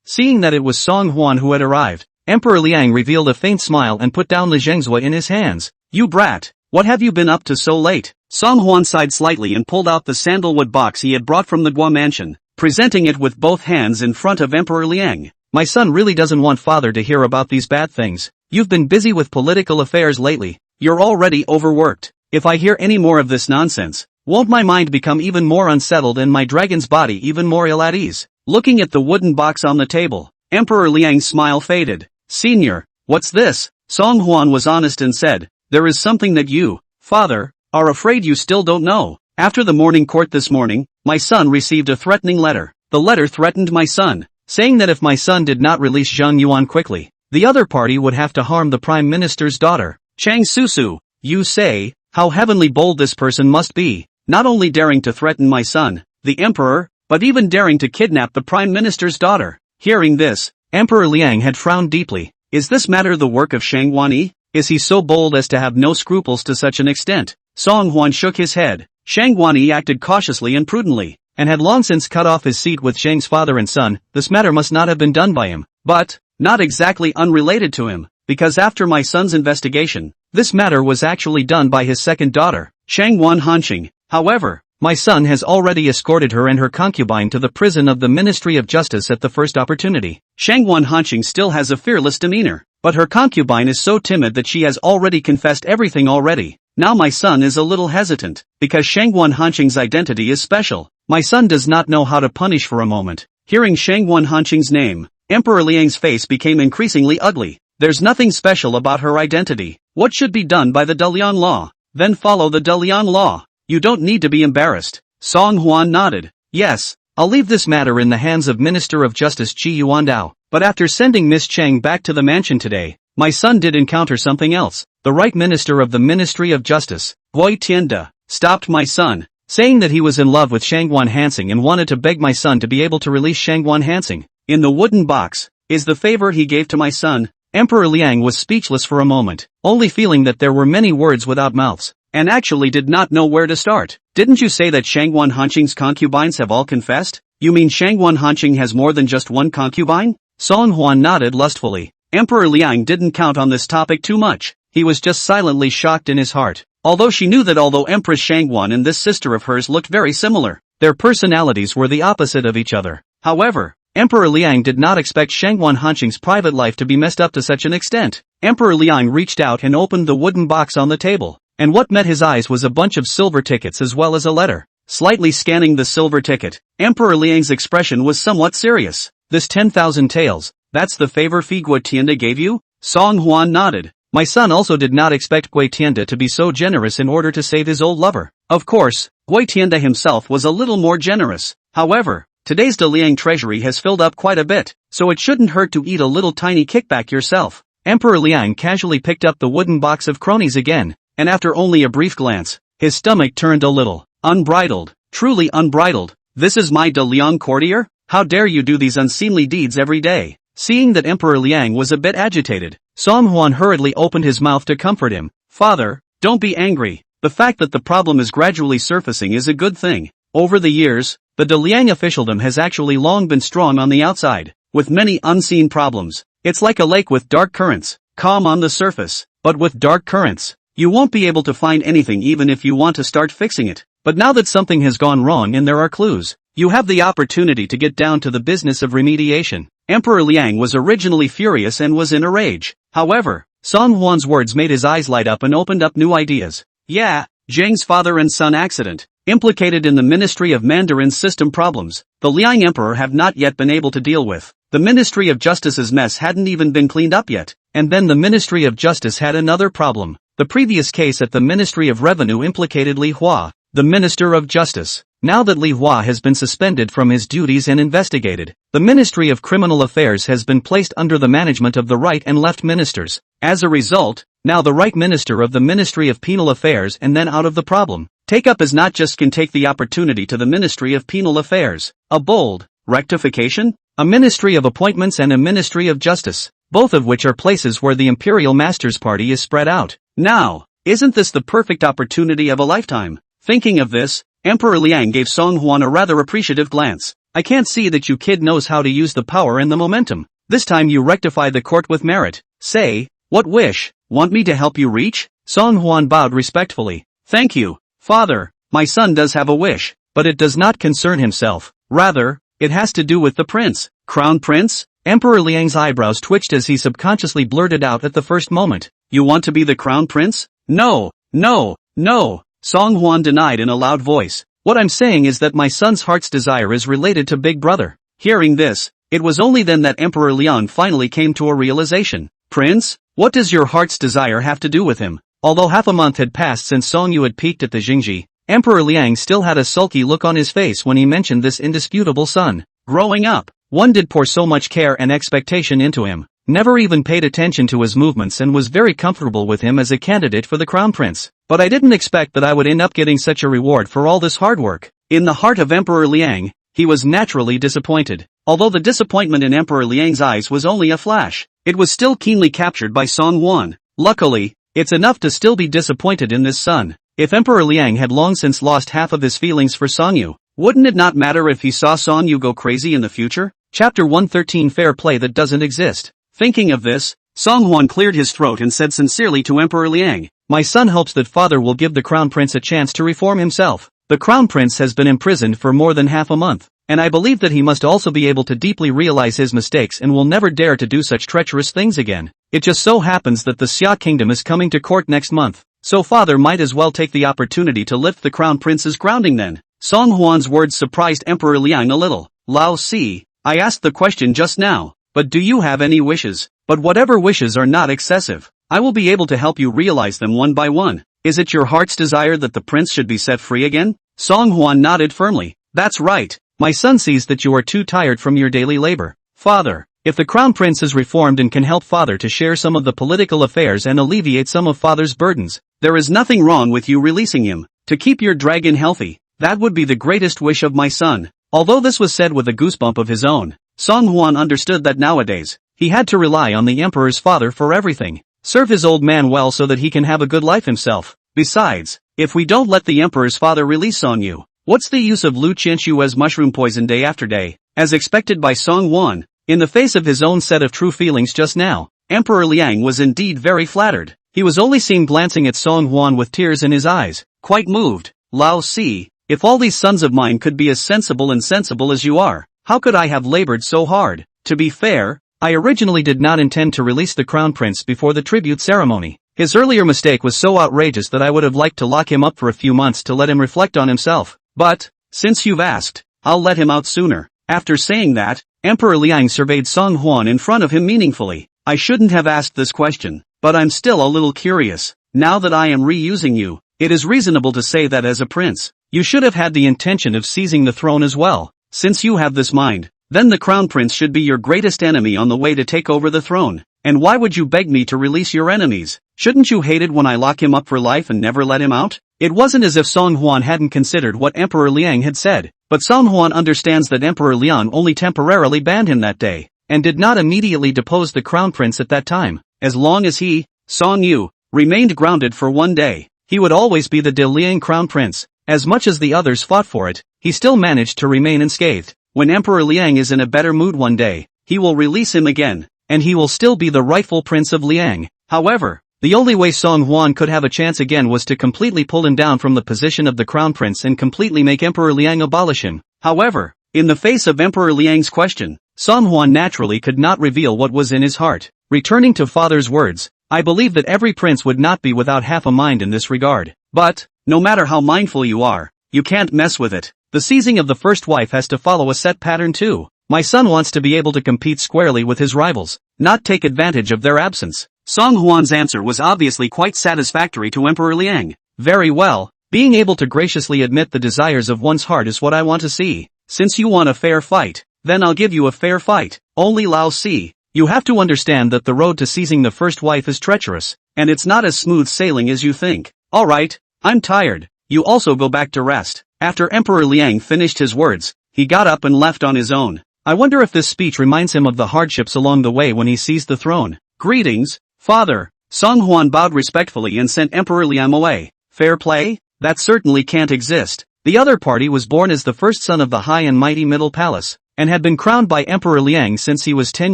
Seeing that it was Song Huan who had arrived, Emperor Liang revealed a faint smile and put down the zhengzhua in his hands. You brat, what have you been up to so late? Song Huan sighed slightly and pulled out the sandalwood box he had brought from the Gua mansion, presenting it with both hands in front of Emperor Liang. My son really doesn't want father to hear about these bad things. You've been busy with political affairs lately. You're already overworked. If I hear any more of this nonsense, won't my mind become even more unsettled and my dragon's body even more ill at ease? Looking at the wooden box on the table, Emperor Liang's smile faded. Senior, what's this? Song Huan was honest and said, there is something that you, father, are afraid you still don't know. After the morning court this morning, my son received a threatening letter. The letter threatened my son, saying that if my son did not release Zhang Yuan quickly, the other party would have to harm the Prime Minister's daughter. Chang Susu, you say, how heavenly bold this person must be, not only daring to threaten my son, the emperor, but even daring to kidnap the Prime Minister's daughter. Hearing this, Emperor Liang had frowned deeply. Is this matter the work of Shang Wanyi? Is he so bold as to have no scruples to such an extent? Song Huan shook his head. Shang Wanyi acted cautiously and prudently, and had long since cut off his seat with Shang's father and son. This matter must not have been done by him, but, not exactly unrelated to him, because after my son's investigation, this matter was actually done by his second daughter, Shang Wan Hanqing. However, my son has already escorted her and her concubine to the prison of the Ministry of Justice at the first opportunity. Shang Wan Hanqing still has a fearless demeanor, but her concubine is so timid that she has already confessed everything already. Now my son is a little hesitant, because Shang Wan Hanqing's identity is special. My son does not know how to punish for a moment. Hearing Shang Wan Hanqing's name, Emperor Liang's face became increasingly ugly. There's nothing special about her identity. What should be done by the Dalian law? Then follow the Dalian law. You don't need to be embarrassed. Song Huan nodded. Yes, I'll leave this matter in the hands of Minister of Justice Qi Yuandao. But after sending Miss Cheng back to the mansion today, my son did encounter something else. The right minister of the Ministry of Justice, Gui Tianda, stopped my son, saying that he was in love with Shangguan Hansing and wanted to beg my son to be able to release Shangguan Hansing. In the wooden box, is the favor he gave to my son. Emperor Liang was speechless for a moment, only feeling that there were many words without mouths, and actually did not know where to start. Didn't you say that Shangguan Hanqing's concubines have all confessed? You mean Shangguan Hanqing has more than just one concubine? Song Huan nodded lustfully. Emperor Liang didn't count on this topic too much. He was just silently shocked in his heart. Although she knew that although Empress Shangguan and this sister of hers looked very similar, their personalities were the opposite of each other. However, Emperor Liang did not expect Shangguan Hanqing's private life to be messed up to such an extent. Emperor Liang reached out and opened the wooden box on the table, and what met his eyes was a bunch of silver tickets as well as a letter. Slightly scanning the silver ticket, Emperor Liang's expression was somewhat serious. This 10,000 taels, that's the favor Fi Gui Tianda gave you? Song Huan nodded. My son also did not expect Gui Tianda to be so generous in order to save his old lover. Of course, Gui Tianda himself was a little more generous. However, today's Daliang treasury has filled up quite a bit, so it shouldn't hurt to eat a little tiny kickback yourself. Emperor Liang casually picked up the wooden box of cronies again, and after only a brief glance, his stomach turned a little. Unbridled, truly unbridled. This is my Daliang courtier? How dare you do these unseemly deeds every day? Seeing that Emperor Liang was a bit agitated, Song Huan hurriedly opened his mouth to comfort him. Father, don't be angry. The fact that the problem is gradually surfacing is a good thing. Over the years, the Daliang officialdom has actually long been strong on the outside, with many unseen problems. It's like a lake with dark currents, calm on the surface, but with dark currents, you won't be able to find anything even if you want to start fixing it. But now that something has gone wrong and there are clues, you have the opportunity to get down to the business of remediation. Emperor Liang was originally furious and was in a rage. However, Song Huan's words made his eyes light up and opened up new ideas. Yeah, Zhang's father and son accident, implicated in the Ministry of Mandarin's system problems, the Liang Emperor have not yet been able to deal with. The Ministry of Justice's mess hadn't even been cleaned up yet, and then the Ministry of Justice had another problem. The previous case at the Ministry of Revenue implicated Li Hua, the Minister of Justice. now that Li Hua has been suspended from his duties and investigated, the Ministry of Criminal Affairs has been placed under the management of the right and left ministers. As a result, now the right minister of the Ministry of Penal Affairs and then out of the problem. Take up as not just can take the opportunity to the Ministry of Penal Affairs. A bold rectification? A Ministry of Appointments and a Ministry of Justice, both of which are places where the Imperial Masters Party is spread out. Now, isn't this the perfect opportunity of a lifetime? Thinking of this, Emperor Liang gave Song Huan a rather appreciative glance. I can't see that you kid knows how to use the power and the momentum. This time you rectify the court with merit. Say, what wish? Want me to help you reach? Song Huan bowed respectfully. Thank you, father. My son does have a wish, but it does not concern himself. Rather, it has to do with the prince. Crown Prince? Emperor Liang's eyebrows twitched as he subconsciously blurted out at the first moment. You want to be the Crown Prince? No, no, no. Song Huan denied in a loud voice. What I'm saying is that my son's heart's desire is related to Big Brother. Hearing this, it was only then that Emperor Liang finally came to a realization. Prince, what does your heart's desire have to do with him? Although half a month had passed since Song Yu had peaked at the Jingji, Emperor Liang still had a sulky look on his face when he mentioned this indisputable son. Growing up, one did pour so much care and expectation into him, never even paid attention to his movements and was very comfortable with him as a candidate for the Crown Prince. But I didn't expect that I would end up getting such a reward for all this hard work. In the heart of Emperor Liang, he was naturally disappointed. Although the disappointment in Emperor Liang's eyes was only a flash, it was still keenly captured by Song Huan. Luckily, it's enough to still be disappointed in this son. If Emperor Liang had long since lost half of his feelings for Song Yu, wouldn't it not matter if he saw Song Yu go crazy in the future? Chapter 113 Fair Play That Doesn't Exist. Thinking of this, Song Huan cleared his throat and said sincerely to Emperor Liang, my son hopes that father will give the Crown Prince a chance to reform himself. The Crown Prince has been imprisoned for more than half a month, and I believe that he must also be able to deeply realize his mistakes and will never dare to do such treacherous things again. It just so happens that the Xia Kingdom is coming to court next month, so father might as well take the opportunity to lift the Crown Prince's grounding then. Song Huan's words surprised Emperor Liang a little. Lao Si, I asked the question just now, but do you have any wishes? But whatever wishes are not excessive. I will be able to help you realize them one by one. Is it your heart's desire that the prince should be set free again? Song Huan nodded firmly. That's right. My son sees that you are too tired from your daily labor. Father, if the Crown Prince is reformed and can help father to share some of the political affairs and alleviate some of father's burdens, there is nothing wrong with you releasing him. To keep your dragon healthy, that would be the greatest wish of my son. Although this was said with a goosebump of his own, Song Huan understood that nowadays, he had to rely on the emperor's father for everything. Serve his old man well so that he can have a good life himself. Besides, if we don't let the emperor's father release Song Yu, what's the use of Lu Qianshu's mushroom poison day after day? As expected by Song Huan, in the face of his own set of true feelings just now, Emperor Liang was indeed very flattered. He was only seen glancing at Song Huan with tears in his eyes, quite moved. Lao Si, if all these sons of mine could be as sensible as you are, how could I have labored so hard? To be fair, I originally did not intend to release the Crown Prince before the tribute ceremony. His earlier mistake was so outrageous that I would have liked to lock him up for a few months to let him reflect on himself. But, since you've asked, I'll let him out sooner. After saying that, Emperor Liang surveyed Song Huan in front of him meaningfully. I shouldn't have asked this question, but I'm still a little curious. Now that I am reusing you, it is reasonable to say that as a prince, you should have had the intention of seizing the throne as well. Since you have this mind, then the Crown Prince should be your greatest enemy on the way to take over the throne. And why would you beg me to release your enemies? Shouldn't you hate it when I lock him up for life and never let him out? It wasn't as if Song Huan hadn't considered what Emperor Liang had said, but Song Huan understands that Emperor Liang only temporarily banned him that day, and did not immediately depose the Crown Prince at that time. As long as he, Song Yu, remained grounded for one day, he would always be the De Liang Crown Prince. As much as the others fought for it, he still managed to remain unscathed. When Emperor Liang is in a better mood one day, he will release him again, and he will still be the rightful Prince of Liang. However, the only way Song Huan could have a chance again was to completely pull him down from the position of the Crown Prince and completely make Emperor Liang abolish him. However, in the face of Emperor Liang's question, Song Huan naturally could not reveal what was in his heart. Returning to father's words, I believe that every prince would not be without half a mind in this regard. But, no matter how mindful you are, you can't mess with it. The seizing of the first wife has to follow a set pattern too. My son wants to be able to compete squarely with his rivals, not take advantage of their absence. Song Huan's answer was obviously quite satisfactory to Emperor Liang. Very well, Being able to graciously admit the desires of one's heart is what I want to see. Since you want a fair fight, then I'll give you a fair fight. Only Lao Si. You have to understand that the road to seizing the first wife is treacherous, and it's not as smooth sailing as you think. Alright, I'm tired. You also go back to rest. After Emperor Liang finished his words, he got up and left on his own. I wonder if this speech reminds him of the hardships along the way when he seized the throne. Greetings, father. Song Huan bowed respectfully and sent Emperor Liang away. Fair play? That certainly can't exist. The other party was born as the first son of the high and mighty Middle Palace, and had been crowned by Emperor Liang since he was 10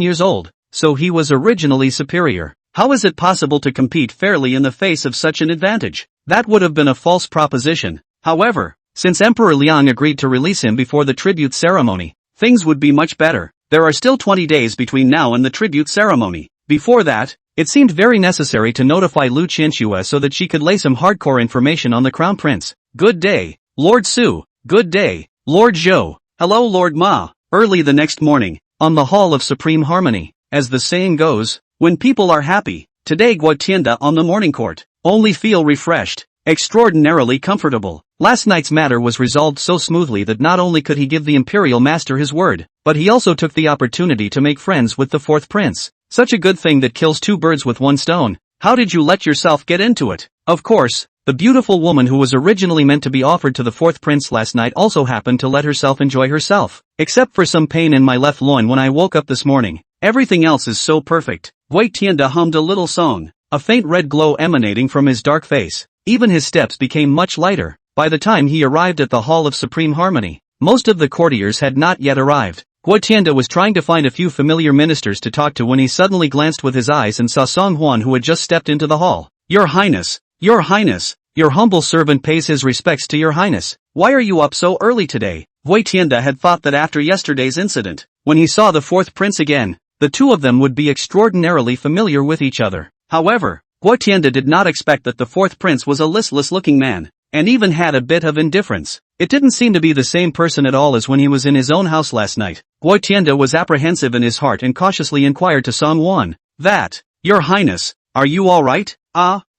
years old, so he was originally superior. How is it possible to compete fairly in the face of such an advantage? That would have been a false proposition. However, since Emperor Liang agreed to release him before the tribute ceremony, things would be much better. There are still 20 days between now and the tribute ceremony. Before that, it seemed very necessary to notify Lu Qianxue so that she could lay some hardcore information on the Crown Prince. Good day, Lord Su. Good day, Lord Zhou. Hello Lord Ma. Early the next morning, on the Hall of Supreme Harmony, as the saying goes, when people are happy, today Guo Tianda on the morning court, only feel refreshed, extraordinarily comfortable. Last night's matter was resolved so smoothly that not only could he give the Imperial Master his word, but he also took the opportunity to make friends with the fourth prince. Such a good thing that kills two birds with one stone. How did you let yourself get into it? Of course, the beautiful woman who was originally meant to be offered to the fourth prince last night also happened to let herself enjoy herself. Except for some pain in my left loin when I woke up this morning. Everything else is so perfect. Wei Tianda hummed a little song, a faint red glow emanating from his dark face. Even his steps became much lighter. By the time he arrived at the Hall of Supreme Harmony, most of the courtiers had not yet arrived. Guo Tianda was trying to find a few familiar ministers to talk to when he suddenly glanced with his eyes and saw Song Huan, who had just stepped into the hall. Your Highness, your humble servant pays his respects to your Highness. Why are you up so early today? Wei Tianda had thought that after yesterday's incident, when he saw the fourth prince again, the two of them would be extraordinarily familiar with each other. However, Guo Tianda did not expect that the fourth prince was a listless-looking man, and even had a bit of indifference. It didn't seem to be the same person at all as when he was in his own house last night. Guo Tianda was apprehensive in his heart and cautiously inquired to Song Huan. That, your Highness, are you alright?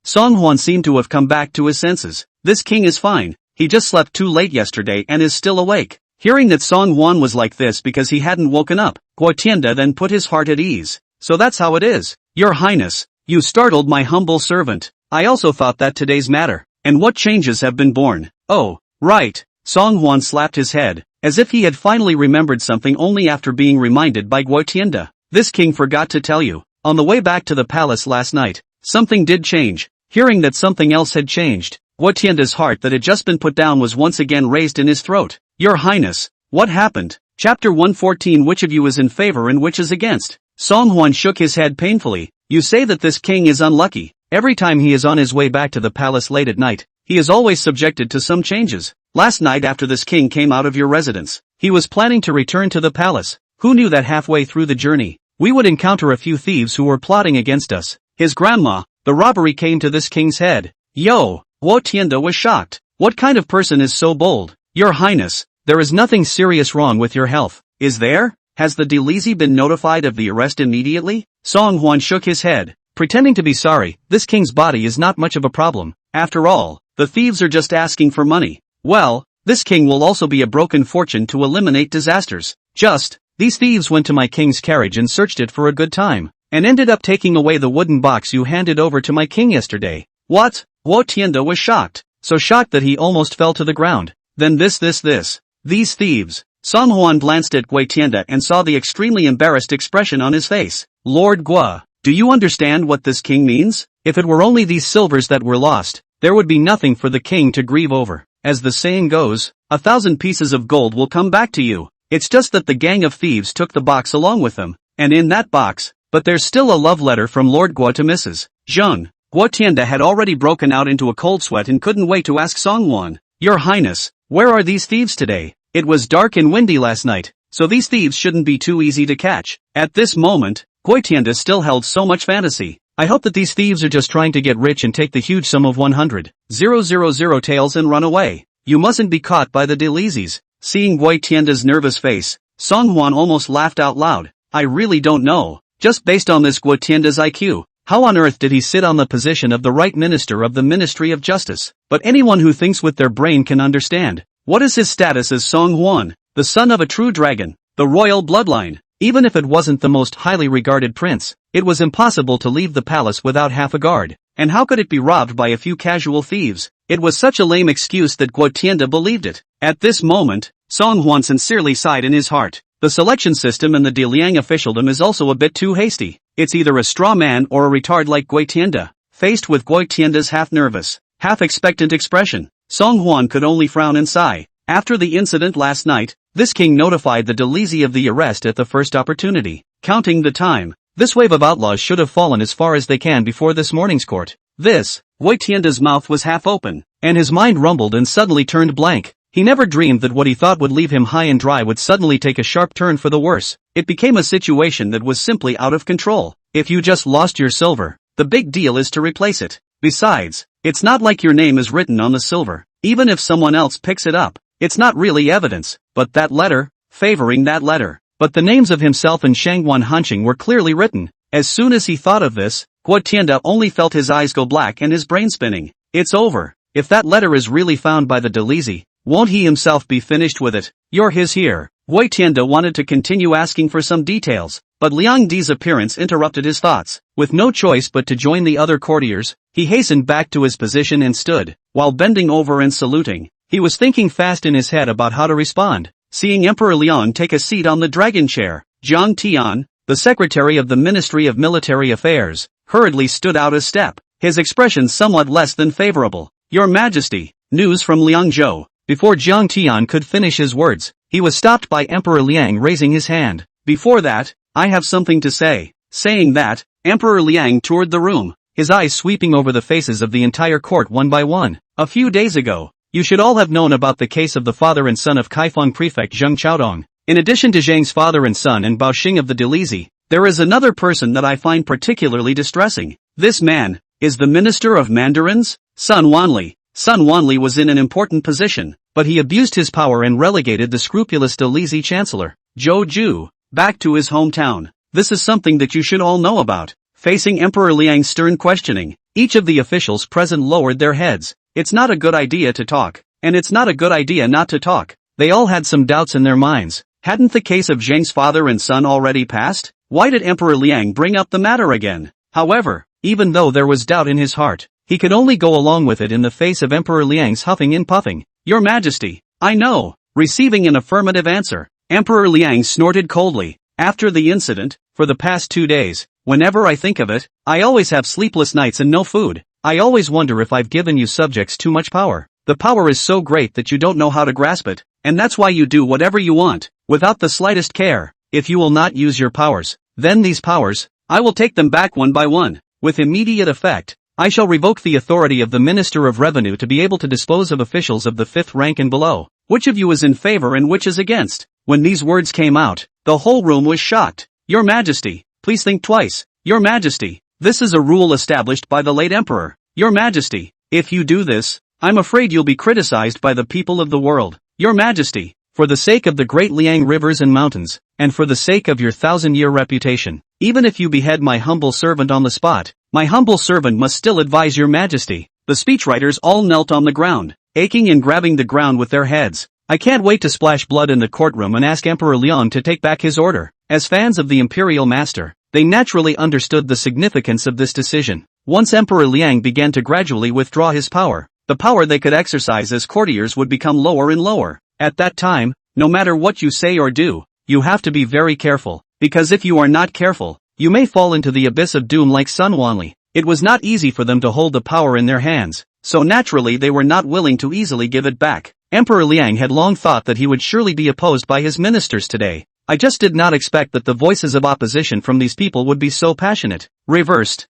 Song Huan seemed to have come back to his senses. This king is fine. He just slept too late yesterday and is still awake. Hearing that Song Huan was like this because he hadn't woken up, Guo Tianda then put his heart at ease. So that's how it is. Your Highness, you startled my humble servant. I also thought that today's matter. And what changes have been born? Oh, right. Song Huan slapped his head, as if he had finally remembered something only after being reminded by Guo Tianda. This king forgot to tell you. On the way back to the palace last night, something did change. Hearing that something else had changed, Guo Tianda's heart that had just been put down was once again raised in his throat. Your Highness, what happened? Chapter 114. Which of you is in favor and which is against? Song Huan shook his head painfully. You say that this king is unlucky. Every time he is on his way back to the palace late at night, he is always subjected to some changes. Last night after this king came out of your residence, he was planning to return to the palace. Who knew that halfway through the journey, we would encounter a few thieves who were plotting against us? His grandma, the robbery came to this king's head. Yo, Guo Tianda was shocked. What kind of person is so bold? Your Highness, there is nothing serious wrong with your health. Is there? Has the Delizi been notified of the arrest immediately? Song Huan shook his head, pretending to be sorry. This king's body is not much of a problem. After all, the thieves are just asking for money. Well, this king will also be a broken fortune to eliminate disasters. These thieves went to my king's carriage and searched it for a good time, and ended up taking away the wooden box you handed over to my king yesterday. What? Guo Tianda was shocked, so shocked that he almost fell to the ground. Then these thieves. Song Huan glanced at Guo Tianda and saw the extremely embarrassed expression on his face. Lord Guo, do you understand what this king means? If it were only these silvers that were lost, there would be nothing for the king to grieve over. As the saying goes, 1,000 pieces of gold will come back to you. It's just that the gang of thieves took the box along with them, and in that box, but there's still a love letter from Lord Guo to Mrs. Zheng. Guo Tianda had already broken out into a cold sweat and couldn't wait to ask Song Huan. Your Highness, where are these thieves today? It was dark and windy last night, so these thieves shouldn't be too easy to catch. At this moment, Guo Tianda still held so much fantasy. I hope that these thieves are just trying to get rich and take the huge sum of 100,000 taels and run away. You mustn't be caught by the Delizis. Seeing Guo Tianda's nervous face, Song Huan almost laughed out loud. I really don't know. Just based on this Guo Tianda's IQ, How on earth did he sit on the position of the right minister of the Ministry of Justice? But anyone who thinks with their brain can understand. What is his status as Song Hwan, the son of a true dragon, the royal bloodline? Even if it wasn't the most highly regarded prince, it was impossible to leave the palace without half a guard. And how could it be robbed by a few casual thieves? It was such a lame excuse that Guo Tianda believed it. At this moment, Song Hwan sincerely sighed in his heart. The selection system in the Diliang officialdom is also a bit too hasty. It's either a straw man or a retard like Guo Tianda. Faced with Guo Tianda's half-nervous, half-expectant expression, Song Hwan could only frown and sigh. After the incident last night, this king notified the Dalizi of the arrest at the first opportunity. Counting the time, this wave of outlaws should have fallen as far as they can before this morning's court. Guo Tianda's mouth was half open, and his mind rumbled and suddenly turned blank. He never dreamed that what he thought would leave him high and dry would suddenly take a sharp turn for the worse. It became a situation that was simply out of control. If you just lost your silver, the big deal is to replace it. Besides, it's not like your name is written on the silver. Even if someone else picks it up, it's not really evidence, but that letter, favoring that letter. But the names of himself and Shangwan Hanqing were clearly written. As soon as he thought of this, Guo Tianda only felt his eyes go black and his brain spinning. It's over. If that letter is really found by the Dalizi, won't he himself be finished with it? You're his here. Guo Tianda wanted to continue asking for some details, but Liang Di's appearance interrupted his thoughts. With no choice but to join the other courtiers, he hastened back to his position and stood. While bending over and saluting, he was thinking fast in his head about how to respond. Seeing Emperor Liang take a seat on the dragon chair, Jiang Tian, the secretary of the Ministry of Military Affairs, hurriedly stood out a step, his expression somewhat less than favorable. Your Majesty, news from Liangzhou. Before Jiang Tian could finish his words, he was stopped by Emperor Liang raising his hand. Before that, I have something to say. Saying that, Emperor Liang toured the room, his eyes sweeping over the faces of the entire court one by one. A few days ago, you should all have known about the case of the father and son of Kaifeng Prefect Zheng Chaodong. In addition to Zhang's father and son and Bao Xing of the Dalizi, there is another person that I find particularly distressing. This man is the Minister of Mandarins, Sun Wanli. Sun Wanli was in an important position, but he abused his power and relegated the scrupulous Dalizi Chancellor, Zhou Ju, back to his hometown. This is something that you should all know about. Facing Emperor Liang's stern questioning, each of the officials present lowered their heads. It's not a good idea to talk, and it's not a good idea not to talk. They all had some doubts in their minds. Hadn't the case of Zhang's father and son already passed? Why did Emperor Liang bring up the matter again? However, even though there was doubt in his heart, he could only go along with it in the face of Emperor Liang's huffing and puffing. Your Majesty, I know. Receiving an affirmative answer, Emperor Liang snorted coldly. After the incident, for the past 2 days, whenever I think of it, I always have sleepless nights and no food. I always wonder if I've given you subjects too much power. The power is so great that you don't know how to grasp it, and that's why you do whatever you want, without the slightest care. If you will not use your powers, then these powers, I will take them back one by one. With immediate effect, I shall revoke the authority of the Minister of Revenue to be able to dispose of officials of the 5th rank and below. Which of you is in favor and which is against? When these words came out, the whole room was shocked. Your Majesty, please think twice. Your Majesty, this is a rule established by the late Emperor. Your Majesty, if you do this, I'm afraid you'll be criticized by the people of the world. Your Majesty, for the sake of the great Liang rivers and mountains, and for the sake of your 1,000-year reputation, even if you behead my humble servant on the spot, my humble servant must still advise your Majesty. The speechwriters all knelt on the ground, aching and grabbing the ground with their heads. I can't wait to splash blood in the courtroom and ask Emperor Liang to take back his order. As fans of the Imperial Master, they naturally understood the significance of this decision. Once Emperor Liang began to gradually withdraw his power, the power they could exercise as courtiers would become lower and lower. At that time, no matter what you say or do, you have to be very careful, because if you are not careful, you may fall into the abyss of doom like Sun Wanli. It was not easy for them to hold the power in their hands, so naturally they were not willing to easily give it back. Emperor Liang had long thought that he would surely be opposed by his ministers today. I just did not expect that the voices of opposition from these people would be so passionate. Reversed.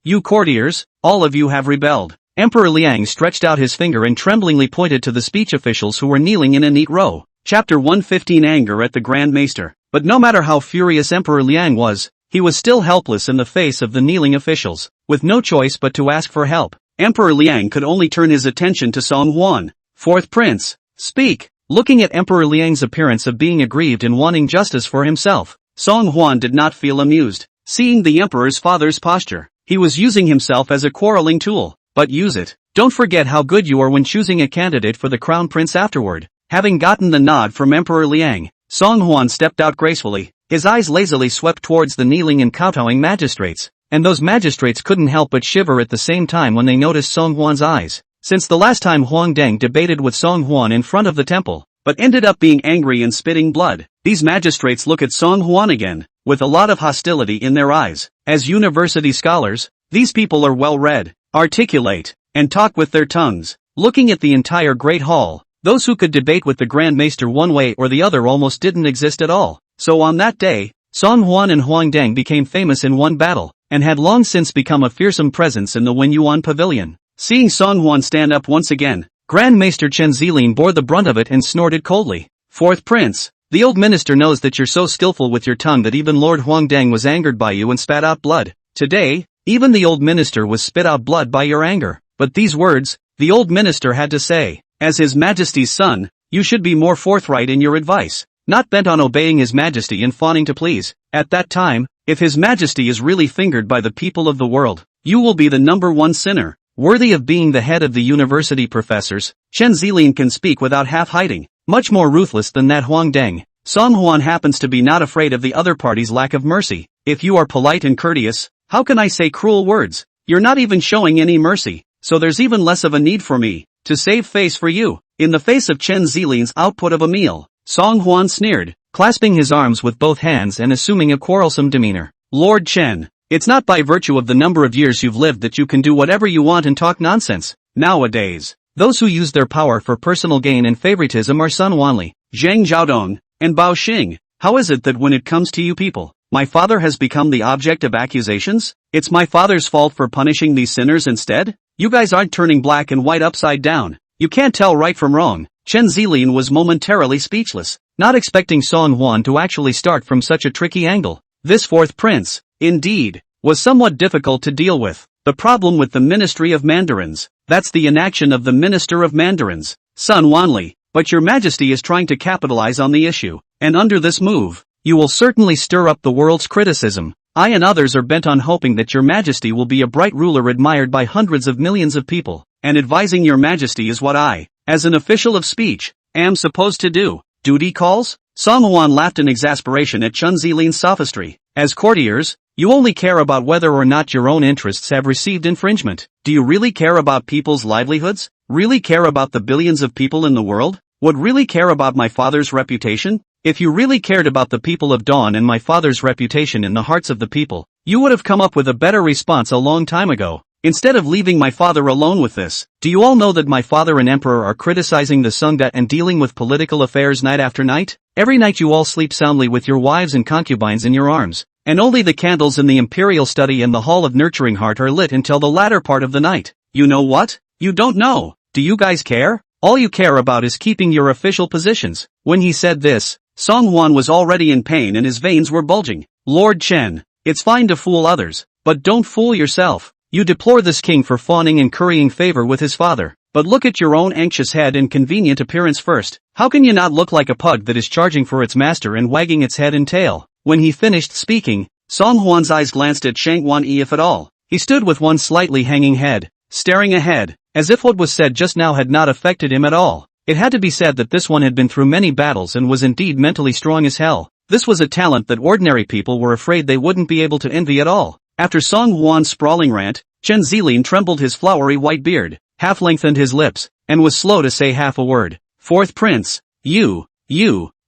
You courtiers, all of you have rebelled. Emperor Liang stretched out his finger and tremblingly pointed to the speech officials who were kneeling in a neat row. Chapter 115 Anger at the Grand Maester. But no matter how furious Emperor Liang was, he was still helpless in the face of the kneeling officials. With no choice but to ask for help, Emperor Liang could only turn his attention to Song Hwan, 4th Prince. Speak. Looking at Emperor Liang's appearance of being aggrieved and wanting justice for himself, Song Hwan did not feel amused. seeing the emperor's father's posture. He was using himself as a quarreling tool. But use it. Don't forget how good you are when choosing a candidate for the crown prince afterward. Having gotten the nod from Emperor Liang, Song Huan stepped out gracefully. His eyes lazily swept towards the kneeling and kowtowing magistrates, and those magistrates couldn't help but shiver at the same time when they noticed Song Huan's eyes. Since the last time Huang Deng debated with Song Huan in front of the temple, but ended up being angry and spitting blood, these magistrates look at Song Huan again, with a lot of hostility in their eyes. As university scholars, these people are well-read, articulate, and talk with their tongues. Looking at the entire Great Hall, those who could debate with the Grand Maester one way or the other almost didn't exist at all. So on that day, Song Huan and Huang Deng became famous in one battle, and had long since become a fearsome presence in the Wenyuan Pavilion. Seeing Song Huan stand up once again, Grand Maester Chen Zilin bore the brunt of it and snorted coldly. Fourth Prince, the old minister knows that you're so skillful with your tongue that even Lord Huang Deng was angered by you and spat out blood. Today, even the old minister was spit out blood by your anger. But these words, the old minister had to say, as His Majesty's son, you should be more forthright in your advice, not bent on obeying His Majesty and fawning to please. At that time, if His Majesty is really fingered by the people of the world, you will be the #1 sinner, worthy of being the head of the university professors. Chen Zilin can speak without half hiding, much more ruthless than that Huang Deng. Song Huan happens to be not afraid of the other party's lack of mercy. If you are polite and courteous, how can I say cruel words? You're not even showing any mercy, so there's even less of a need for me to save face for you. In the face of Chen Zilin's output of a meal, Song Huan sneered, clasping his arms with both hands and assuming a quarrelsome demeanor. Lord Chen, it's not by virtue of the number of years you've lived that you can do whatever you want and talk nonsense. Nowadays, those who use their power for personal gain and favoritism are Sun Wanli, Zhang Zhaodong, and Bao Xing. How is it that when it comes to you people, my father has become the object of accusations? It's my father's fault for punishing these sinners instead? You guys aren't turning black and white upside down. You can't tell right from wrong. Chen Zilin was momentarily speechless, not expecting Song Huan to actually start from such a tricky angle. This fourth prince, indeed, was somewhat difficult to deal with. The problem with the Ministry of Mandarins, that's the inaction of the Minister of Mandarins, Sun Wanli. But your Majesty is trying to capitalize on the issue, and under this move, you will certainly stir up the world's criticism. I and others are bent on hoping that your Majesty will be a bright ruler admired by hundreds of millions of people, and advising your Majesty is what I, as an official of speech, am supposed to do. Duty calls? Song Huan laughed in exasperation at Chen Zilin's sophistry. As courtiers, you only care about whether or not your own interests have received infringement. Do you really care about people's livelihoods? Really care about the billions of people in the world? Would really care about my father's reputation? If you really cared about the people of Dawn and my father's reputation in the hearts of the people, you would have come up with a better response a long time ago, instead of leaving my father alone with this. Do you all know that my father and emperor are criticizing the Sungda and dealing with political affairs night after night? Every night you all sleep soundly with your wives and concubines in your arms, and only the candles in the imperial study and the hall of nurturing heart are lit until the latter part of the night. You know what? You don't know. Do you guys care? All you care about is keeping your official positions. When he said this, Song Huan was already in pain and his veins were bulging. Lord Chen, it's fine to fool others, but don't fool yourself. You deplore this king for fawning and currying favor with his father, but look at your own anxious head and convenient appearance first. How can you not look like a pug that is charging for its master and wagging its head and tail? When he finished speaking, Song Huan's eyes glanced at Shang Wan-yi if at all. He stood with one slightly hanging head, staring ahead, as if what was said just now had not affected him at all. It had to be said that this one had been through many battles and was indeed mentally strong as hell. This was a talent that ordinary people were afraid they wouldn't be able to envy at all. After Song Huan's sprawling rant, Chen Zilin trembled his flowery white beard, half-lengthened his lips, and was slow to say half a word. Fourth Prince, you.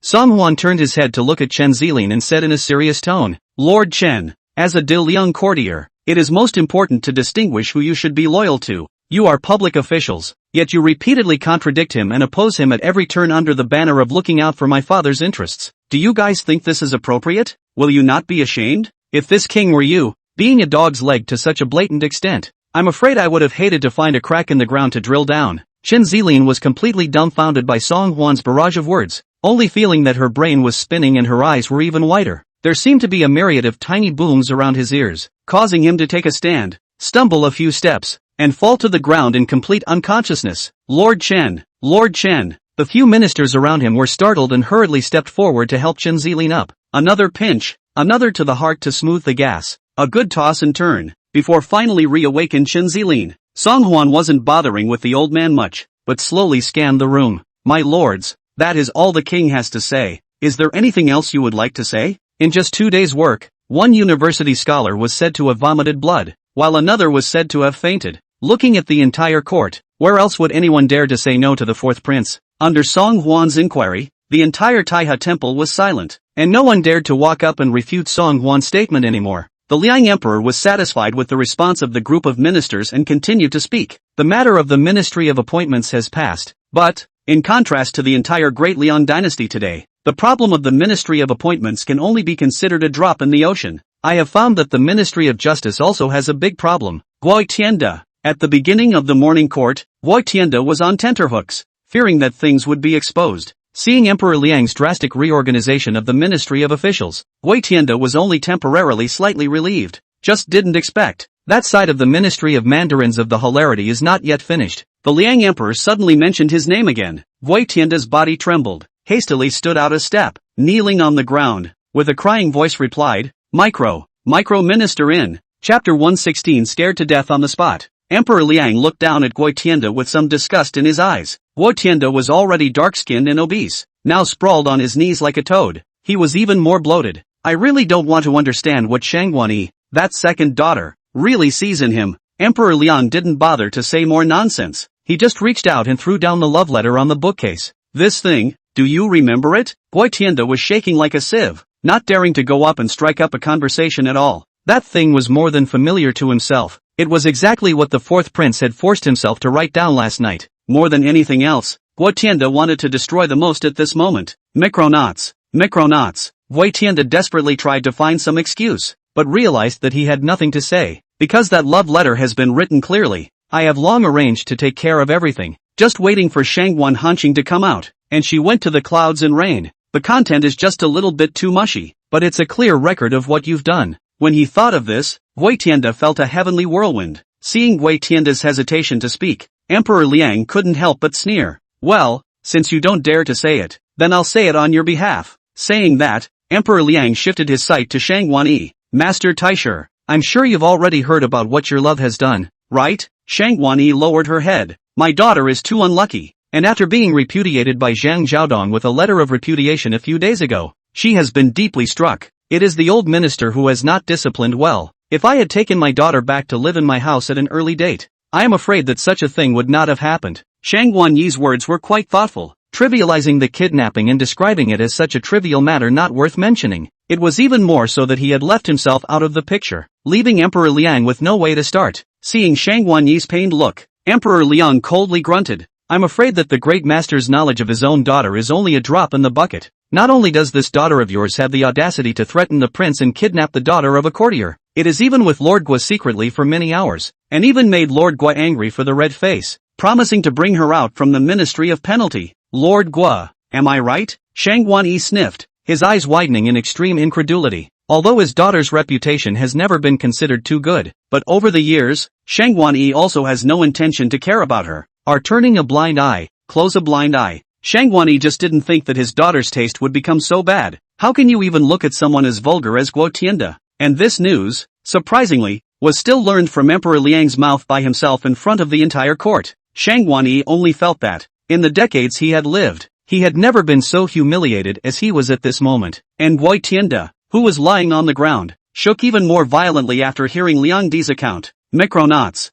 Song Huan turned his head to look at Chen Zilin and said in a serious tone, Lord Chen, as a Diliang courtier, it is most important to distinguish who you should be loyal to. You are public officials, yet you repeatedly contradict him and oppose him at every turn under the banner of looking out for my father's interests. Do you guys think this is appropriate? Will you not be ashamed? If this king were you, being a dog's leg to such a blatant extent, I'm afraid I would have hated to find a crack in the ground to drill down. Chen Zilin was completely dumbfounded by Song Huan's barrage of words, only feeling that her brain was spinning and her eyes were even whiter. There seemed to be a myriad of tiny booms around his ears, causing him to take a stand, stumble a few steps, and fall to the ground in complete unconsciousness. Lord Chen. The few ministers around him were startled and hurriedly stepped forward to help Chen Zilin up. Another pinch, another to the heart to smooth the gas, a good toss and turn, before finally reawakened Chen Zilin. Song Huan wasn't bothering with the old man much, but slowly scanned the room. My lords, that is all the king has to say. Is there anything else you would like to say? In just 2 days' work, one university scholar was said to have vomited blood, while another was said to have fainted. Looking at the entire court, where else would anyone dare to say no to the fourth prince? Under Song Huan's inquiry, the entire Taiha temple was silent, and no one dared to walk up and refute Song Huan's statement anymore. The Liang emperor was satisfied with the response of the group of ministers and continued to speak. The matter of the Ministry of Appointments has passed, but, in contrast to the entire Great Liang dynasty today, the problem of the Ministry of Appointments can only be considered a drop in the ocean. I have found that the Ministry of Justice also has a big problem. Guo Tianda. At the beginning of the morning court, Guo Tianda was on tenterhooks, fearing that things would be exposed. Seeing Emperor Liang's drastic reorganization of the Ministry of Officials, Guo Tianda was only temporarily slightly relieved. Just didn't expect. That side of the Ministry of Mandarins of the hilarity is not yet finished. The Liang Emperor suddenly mentioned his name again. Guo Tianda's body trembled, hastily stood out a step, kneeling on the ground, with a crying voice replied, Micro Minister in. Chapter 116 Scared to death on the spot. Emperor Liang looked down at Guo Tianda with some disgust in his eyes. Guo Tianda was already dark-skinned and obese, now sprawled on his knees like a toad. He was even more bloated. I really don't want to understand what Shangguan, that second daughter, really sees in him. Emperor Liang didn't bother to say more nonsense. He just reached out and threw down the love letter on the bookcase. This thing, do you remember it? Guo Tianda was shaking like a sieve, not daring to go up and strike up a conversation at all. That thing was more than familiar to himself. It was exactly what the fourth prince had forced himself to write down last night. More than anything else, Guo Tianda wanted to destroy the most at this moment. Micronauts. Guo Tianda desperately tried to find some excuse, but realized that he had nothing to say. Because that love letter has been written clearly. I have long arranged to take care of everything, just waiting for Shangguan Hanqing to come out, and she went to the clouds and rain. The content is just a little bit too mushy, but it's a clear record of what you've done. When he thought of this, Guo Tianda felt a heavenly whirlwind. Seeing Guo Tianda's hesitation to speak, Emperor Liang couldn't help but sneer. Well, since you don't dare to say it, then I'll say it on your behalf. Saying that, Emperor Liang shifted his sight to Shangguan. Master Taisher, I'm sure you've already heard about what your love has done, right? Shangguan lowered her head. My daughter is too unlucky, and after being repudiated by Zhang Zhaodong with a letter of repudiation a few days ago, she has been deeply struck. It is the old minister who has not disciplined well. If I had taken my daughter back to live in my house at an early date, I am afraid that such a thing would not have happened. Shangguan Yi's words were quite thoughtful, trivializing the kidnapping and describing it as such a trivial matter not worth mentioning. It was even more so that he had left himself out of the picture, leaving Emperor Liang with no way to start. Seeing Shangguan Yi's pained look, Emperor Liang coldly grunted. I'm afraid that the great master's knowledge of his own daughter is only a drop in the bucket. Not only does this daughter of yours have the audacity to threaten the prince and kidnap the daughter of a courtier, it is even with Lord Guo secretly for many hours, and even made Lord Guo angry for the red face, promising to bring her out from the Ministry of Penalty. Lord Guo, am I right? Shangguan Yi sniffed, his eyes widening in extreme incredulity. Although his daughter's reputation has never been considered too good, but over the years, Shangguan Yi also has no intention to care about her, or turning a blind eye, close a blind eye. Shangguan Yi just didn't think that his daughter's taste would become so bad. How can you even look at someone as vulgar as Guo Tianda? And this news, surprisingly, was still learned from Emperor Liang's mouth by himself in front of the entire court. Shangguan Yi only felt that, in the decades he had lived, he had never been so humiliated as he was at this moment. And Guo Tianda, who was lying on the ground, shook even more violently after hearing Liang Di's account. Micronauts.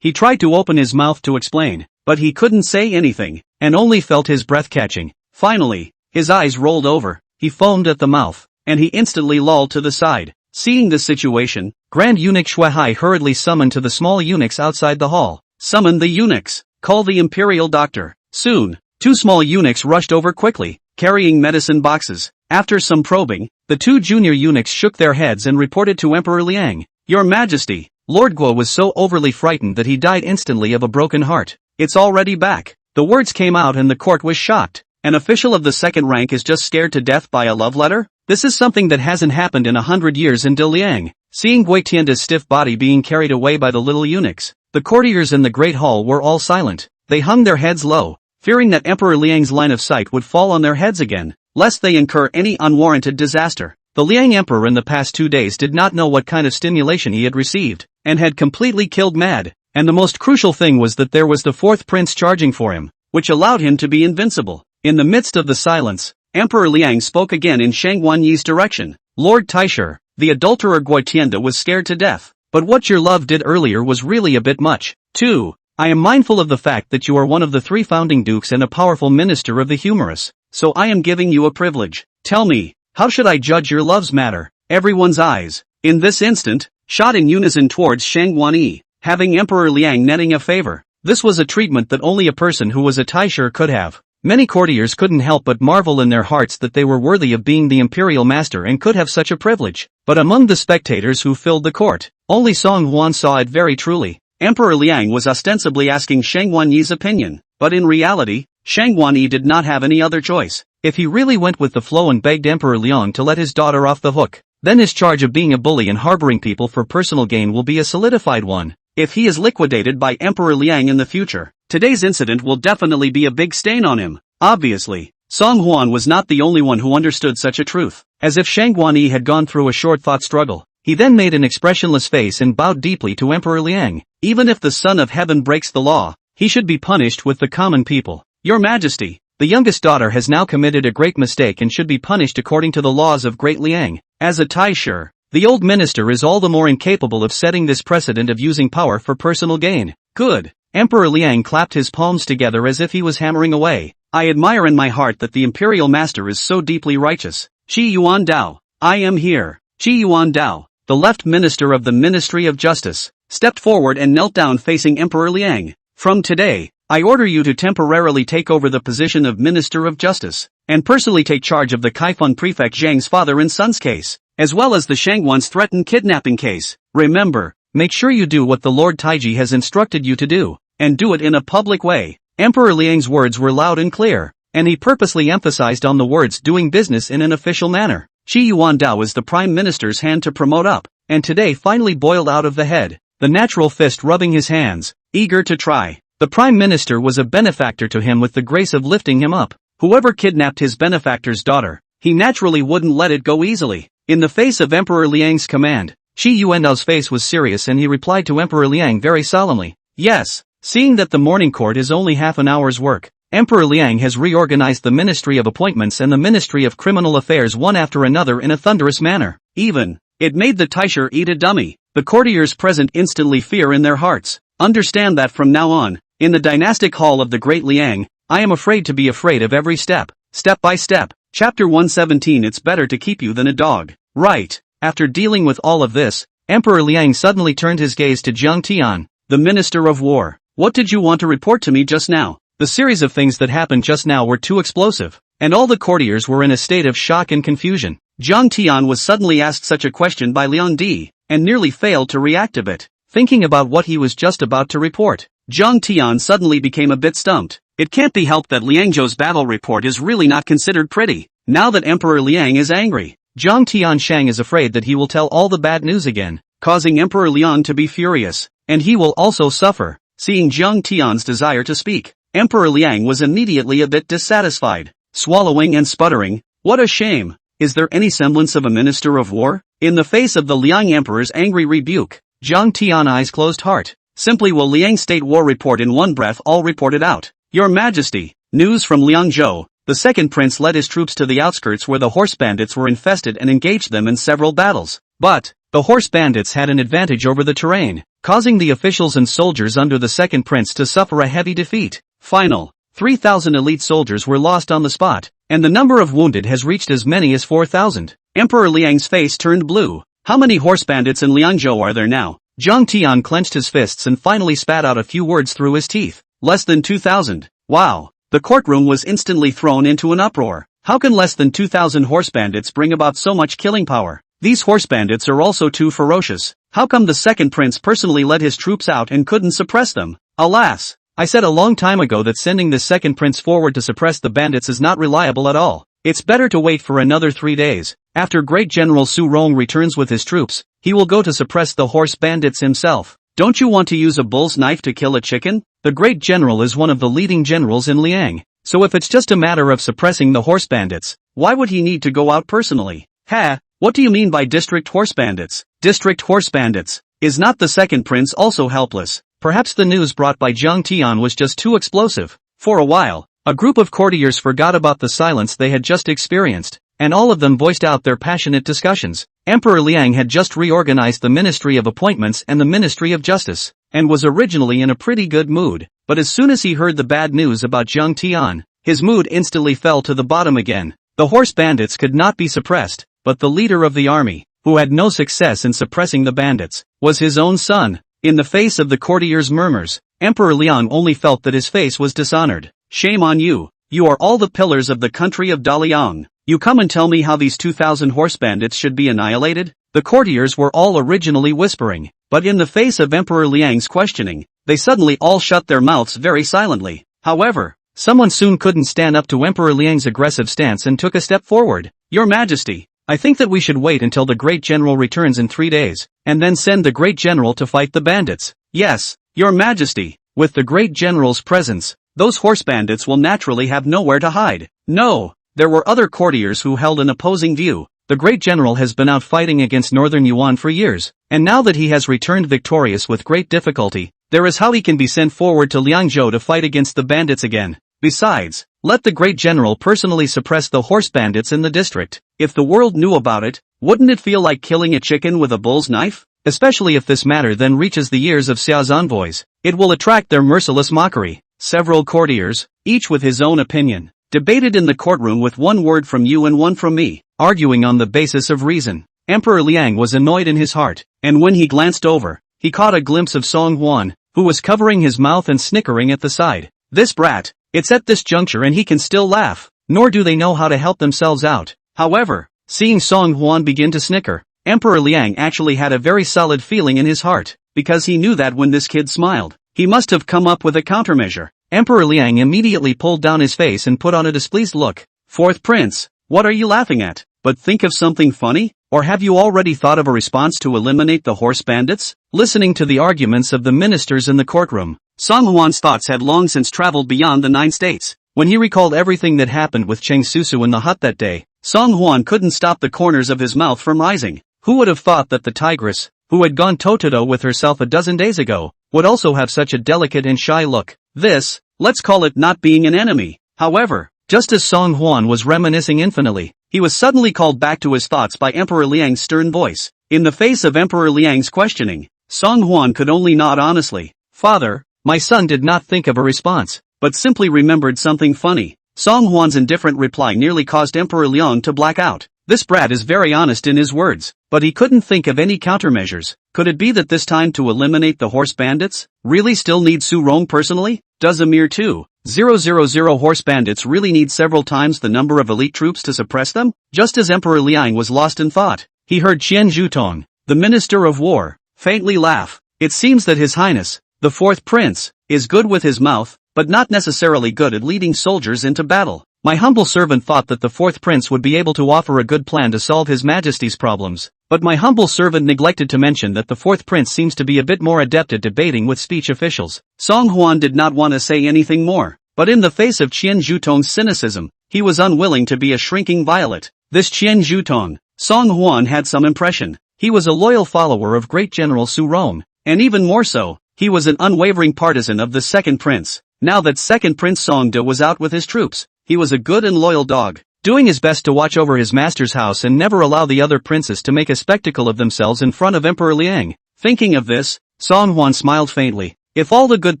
He tried to open his mouth to explain, but he couldn't say anything, and only felt his breath catching. Finally, his eyes rolled over, he foamed at the mouth, and he instantly lolled to the side. Seeing this situation, Grand Eunuch Shuai hurriedly summoned to the small eunuchs outside the hall. Summon the eunuchs. Call the imperial doctor. Soon, 2 small eunuchs rushed over quickly, carrying medicine boxes. After some probing, the 2 junior eunuchs shook their heads and reported to Emperor Liang. Your Majesty, Lord Guo was so overly frightened that he died instantly of a broken heart. It's already back. The words came out and the court was shocked. An official of the second rank is just scared to death by a love letter? This is something that hasn't happened in 100 years in Diliang. Seeing Guo Tianda's stiff body being carried away by the little eunuchs, the courtiers in the great hall were all silent. They hung their heads low, fearing that Emperor Liang's line of sight would fall on their heads again, lest they incur any unwarranted disaster. The The Liang Emperor in the past 2 days did not know what kind of stimulation he had received, and had completely killed mad, and the most crucial thing was that there was the fourth prince charging for him, which allowed him to be invincible. In the midst of the silence, Emperor Liang spoke again in Shang Wanyi's direction. Lord Taisher, the adulterer Gui Tianda was scared to death, but what your love did earlier was really a bit much. 2. I am mindful of the fact that you are one of the 3 founding dukes and a powerful minister of the humorous, so I am giving you a privilege. Tell me, how should I judge your love's matter? Everyone's eyes, in this instant, shot in unison towards Shang Wanyi, having Emperor Liang netting a favor. This was a treatment that only a person who was a Taisher could have. Many courtiers couldn't help but marvel in their hearts that they were worthy of being the imperial master and could have such a privilege. But among the spectators who filled the court, only Song Huan saw it very truly. Emperor Liang was ostensibly asking Shang Wanyi's opinion, but in reality, Shang Wanyi did not have any other choice. If he really went with the flow and begged Emperor Liang to let his daughter off the hook, then his charge of being a bully and harboring people for personal gain will be a solidified one. If he is liquidated by Emperor Liang in the future, today's incident will definitely be a big stain on him. Obviously, Song Huan was not the only one who understood such a truth. As if Shang Wanyi had gone through a short thought struggle, he then made an expressionless face and bowed deeply to Emperor Liang. Even if the Son of Heaven breaks the law, he should be punished with the common people. Your Majesty, the youngest daughter has now committed a great mistake and should be punished according to the laws of Great Liang. As a Taisher, the old minister is all the more incapable of setting this precedent of using power for personal gain. Good. Emperor Liang clapped his palms together as if he was hammering away. I admire in my heart that the imperial master is so deeply righteous. Qi Yuan Dao, I am here. Qi Yuan Dao, the left minister of the Ministry of Justice, stepped forward and knelt down facing Emperor Liang. From today, I order you to temporarily take over the position of Minister of Justice, and personally take charge of the Kaifeng Prefect Zhang's father and son's case, as well as the Shangwan's threatened kidnapping case. Remember, make sure you do what the Lord Taiji has instructed you to do, and do it in a public way. Emperor Liang's words were loud and clear, and he purposely emphasized on the words doing business in an official manner. Qi Yuan Dao is the Prime Minister's hand to promote up, and today finally boiled out of the head, the natural fist rubbing his hands, eager to try. The Prime Minister was a benefactor to him with the grace of lifting him up. Whoever kidnapped his benefactor's daughter, he naturally wouldn't let it go easily. In the face of Emperor Liang's command, Qi Yuan Dao's face was serious and he replied to Emperor Liang very solemnly. Yes. Seeing that the morning court is only half an hour's work, Emperor Liang has reorganized the Ministry of Appointments and the Ministry of Criminal Affairs one after another in a thunderous manner. It made the Taisher eat a dummy. The courtiers present instantly fear in their hearts. Understand that from now on, in the dynastic hall of the Great Liang, I am afraid to be afraid of every step. Step by step. Chapter 117. It's better to keep you than a dog. Right. After dealing with all of this, Emperor Liang suddenly turned his gaze to Jiang Tian, the Minister of War. What did you want to report to me just now? The series of things that happened just now were too explosive, and all the courtiers were in a state of shock and confusion. Jiang Tian was suddenly asked such a question by Liang Di, and nearly failed to react a bit. Thinking about what he was just about to report, Jiang Tian suddenly became a bit stumped. It can't be helped that Liang Zhou's battle report is really not considered pretty. Now that Emperor Liang is angry, Jiang Tianshang is afraid that he will tell all the bad news again, causing Emperor Liang to be furious, and he will also suffer. Seeing Jiang Tian's desire to speak, Emperor Liang was immediately a bit dissatisfied, swallowing and sputtering. What a shame! Is there any semblance of a minister of war? In the face of the Liang Emperor's angry rebuke, Jiang Tian eyes closed heart. Simply will Liang state war report in one breath all reported out. Your Majesty, news from Liangzhou. The second prince led his troops to the outskirts where the horse bandits were infested and engaged them in several battles. But, the horse bandits had an advantage over the terrain, causing the officials and soldiers under the second prince to suffer a heavy defeat. Final, 3,000 elite soldiers were lost on the spot, and the number of wounded has reached as many as 4,000. Emperor Liang's face turned blue. How many horse bandits in Liangzhou are there now? Jiang Tian clenched his fists and finally spat out a few words through his teeth. Less than 2,000. Wow. The courtroom was instantly thrown into an uproar. How can less than 2,000 horse bandits bring about so much killing power? These horse bandits are also too ferocious. How come the second prince personally led his troops out and couldn't suppress them? Alas! I said a long time ago that sending the second prince forward to suppress the bandits is not reliable at all. It's better to wait for another 3 days. After Great General Su Rong returns with his troops, he will go to suppress the horse bandits himself. Don't you want to use a bull's knife to kill a chicken? The Great General is one of the leading generals in Liang, so if it's just a matter of suppressing the horse bandits, why would he need to go out personally? Ha! What do you mean by district horse bandits? District horse bandits. Is not the second prince also helpless? Perhaps the news brought by Jiang Tian was just too explosive. For a while, a group of courtiers forgot about the silence they had just experienced, and all of them voiced out their passionate discussions. Emperor Liang had just reorganized the Ministry of Appointments and the Ministry of Justice, and was originally in a pretty good mood, but as soon as he heard the bad news about Jiang Tian, his mood instantly fell to the bottom again. The horse bandits could not be suppressed, but the leader of the army, who had no success in suppressing the bandits, was his own son. In the face of the courtiers' murmurs, Emperor Liang only felt that his face was dishonored. Shame on you. You are all the pillars of the country of Daliang. You come and tell me how these 2,000 horse bandits should be annihilated? The courtiers were all originally whispering, but in the face of Emperor Liang's questioning, they suddenly all shut their mouths very silently. However, someone soon couldn't stand up to Emperor Liang's aggressive stance and took a step forward. Your Majesty, I think that we should wait until the great general returns in 3 days, and then send the great general to fight the bandits. Yes, Your Majesty, with the great general's presence, those horse bandits will naturally have nowhere to hide. No, there were other courtiers who held an opposing view. The great general has been out fighting against northern Yuan for years, and now that he has returned victorious with great difficulty, there is how he can be sent forward to Liangzhou to fight against the bandits again. Besides, let the great general personally suppress the horse bandits in the district. If the world knew about it, wouldn't it feel like killing a chicken with a bull's knife? Especially if this matter then reaches the ears of Xiao's envoys, it will attract their merciless mockery. Several courtiers, each with his own opinion, debated in the courtroom with one word from you and one from me, arguing on the basis of reason. Emperor Liang was annoyed in his heart, and when he glanced over, he caught a glimpse of Song Huan, who was covering his mouth and snickering at the side. This brat. It's at this juncture and he can still laugh, nor do they know how to help themselves out. However, seeing Song Huan begin to snicker, Emperor Liang actually had a very solid feeling in his heart, because he knew that when this kid smiled, he must have come up with a countermeasure. Emperor Liang immediately pulled down his face and put on a displeased look. Fourth prince, what are you laughing at? But think of something funny? Or have you already thought of a response to eliminate the horse bandits? Listening to the arguments of the ministers in the courtroom, Song Huan's thoughts had long since traveled beyond the 9 states. When he recalled everything that happened with Cheng Susu in the hut that day, Song Huan couldn't stop the corners of his mouth from rising. Who would have thought that the tigress, who had gone toe-to-toe with herself a dozen days ago, would also have such a delicate and shy look? This, let's call it not being an enemy. However, just as Song Huan was reminiscing infinitely, he was suddenly called back to his thoughts by Emperor Liang's stern voice. In the face of Emperor Liang's questioning, Song Huan could only nod honestly. Father, my son did not think of a response, but simply remembered something funny. Song Huan's indifferent reply nearly caused Emperor Liang to black out. This brat is very honest in his words, but he couldn't think of any countermeasures. Could it be that this time to eliminate the horse bandits, really still need Su Rong personally? Does a mere 2,000 horse bandits really need several times the number of elite troops to suppress them? Just as Emperor Liang was lost in thought, he heard Qian Zhutong, the Minister of War, faintly laugh. It seems that His Highness, the fourth prince, is good with his mouth, but not necessarily good at leading soldiers into battle. My humble servant thought that the fourth prince would be able to offer a good plan to solve His Majesty's problems, but my humble servant neglected to mention that the fourth prince seems to be a bit more adept at debating with speech officials. Song Huan did not want to say anything more, but in the face of Qian Zhutong's cynicism, he was unwilling to be a shrinking violet. This Qian Zhutong, Song Huan had some impression. He was a loyal follower of great General Su Rong, and even more so, he was an unwavering partisan of the second prince. Now that second prince Song De was out with his troops, he was a good and loyal dog, doing his best to watch over his master's house and never allow the other princes to make a spectacle of themselves in front of Emperor Liang. Thinking of this, Song Huan smiled faintly. If all the good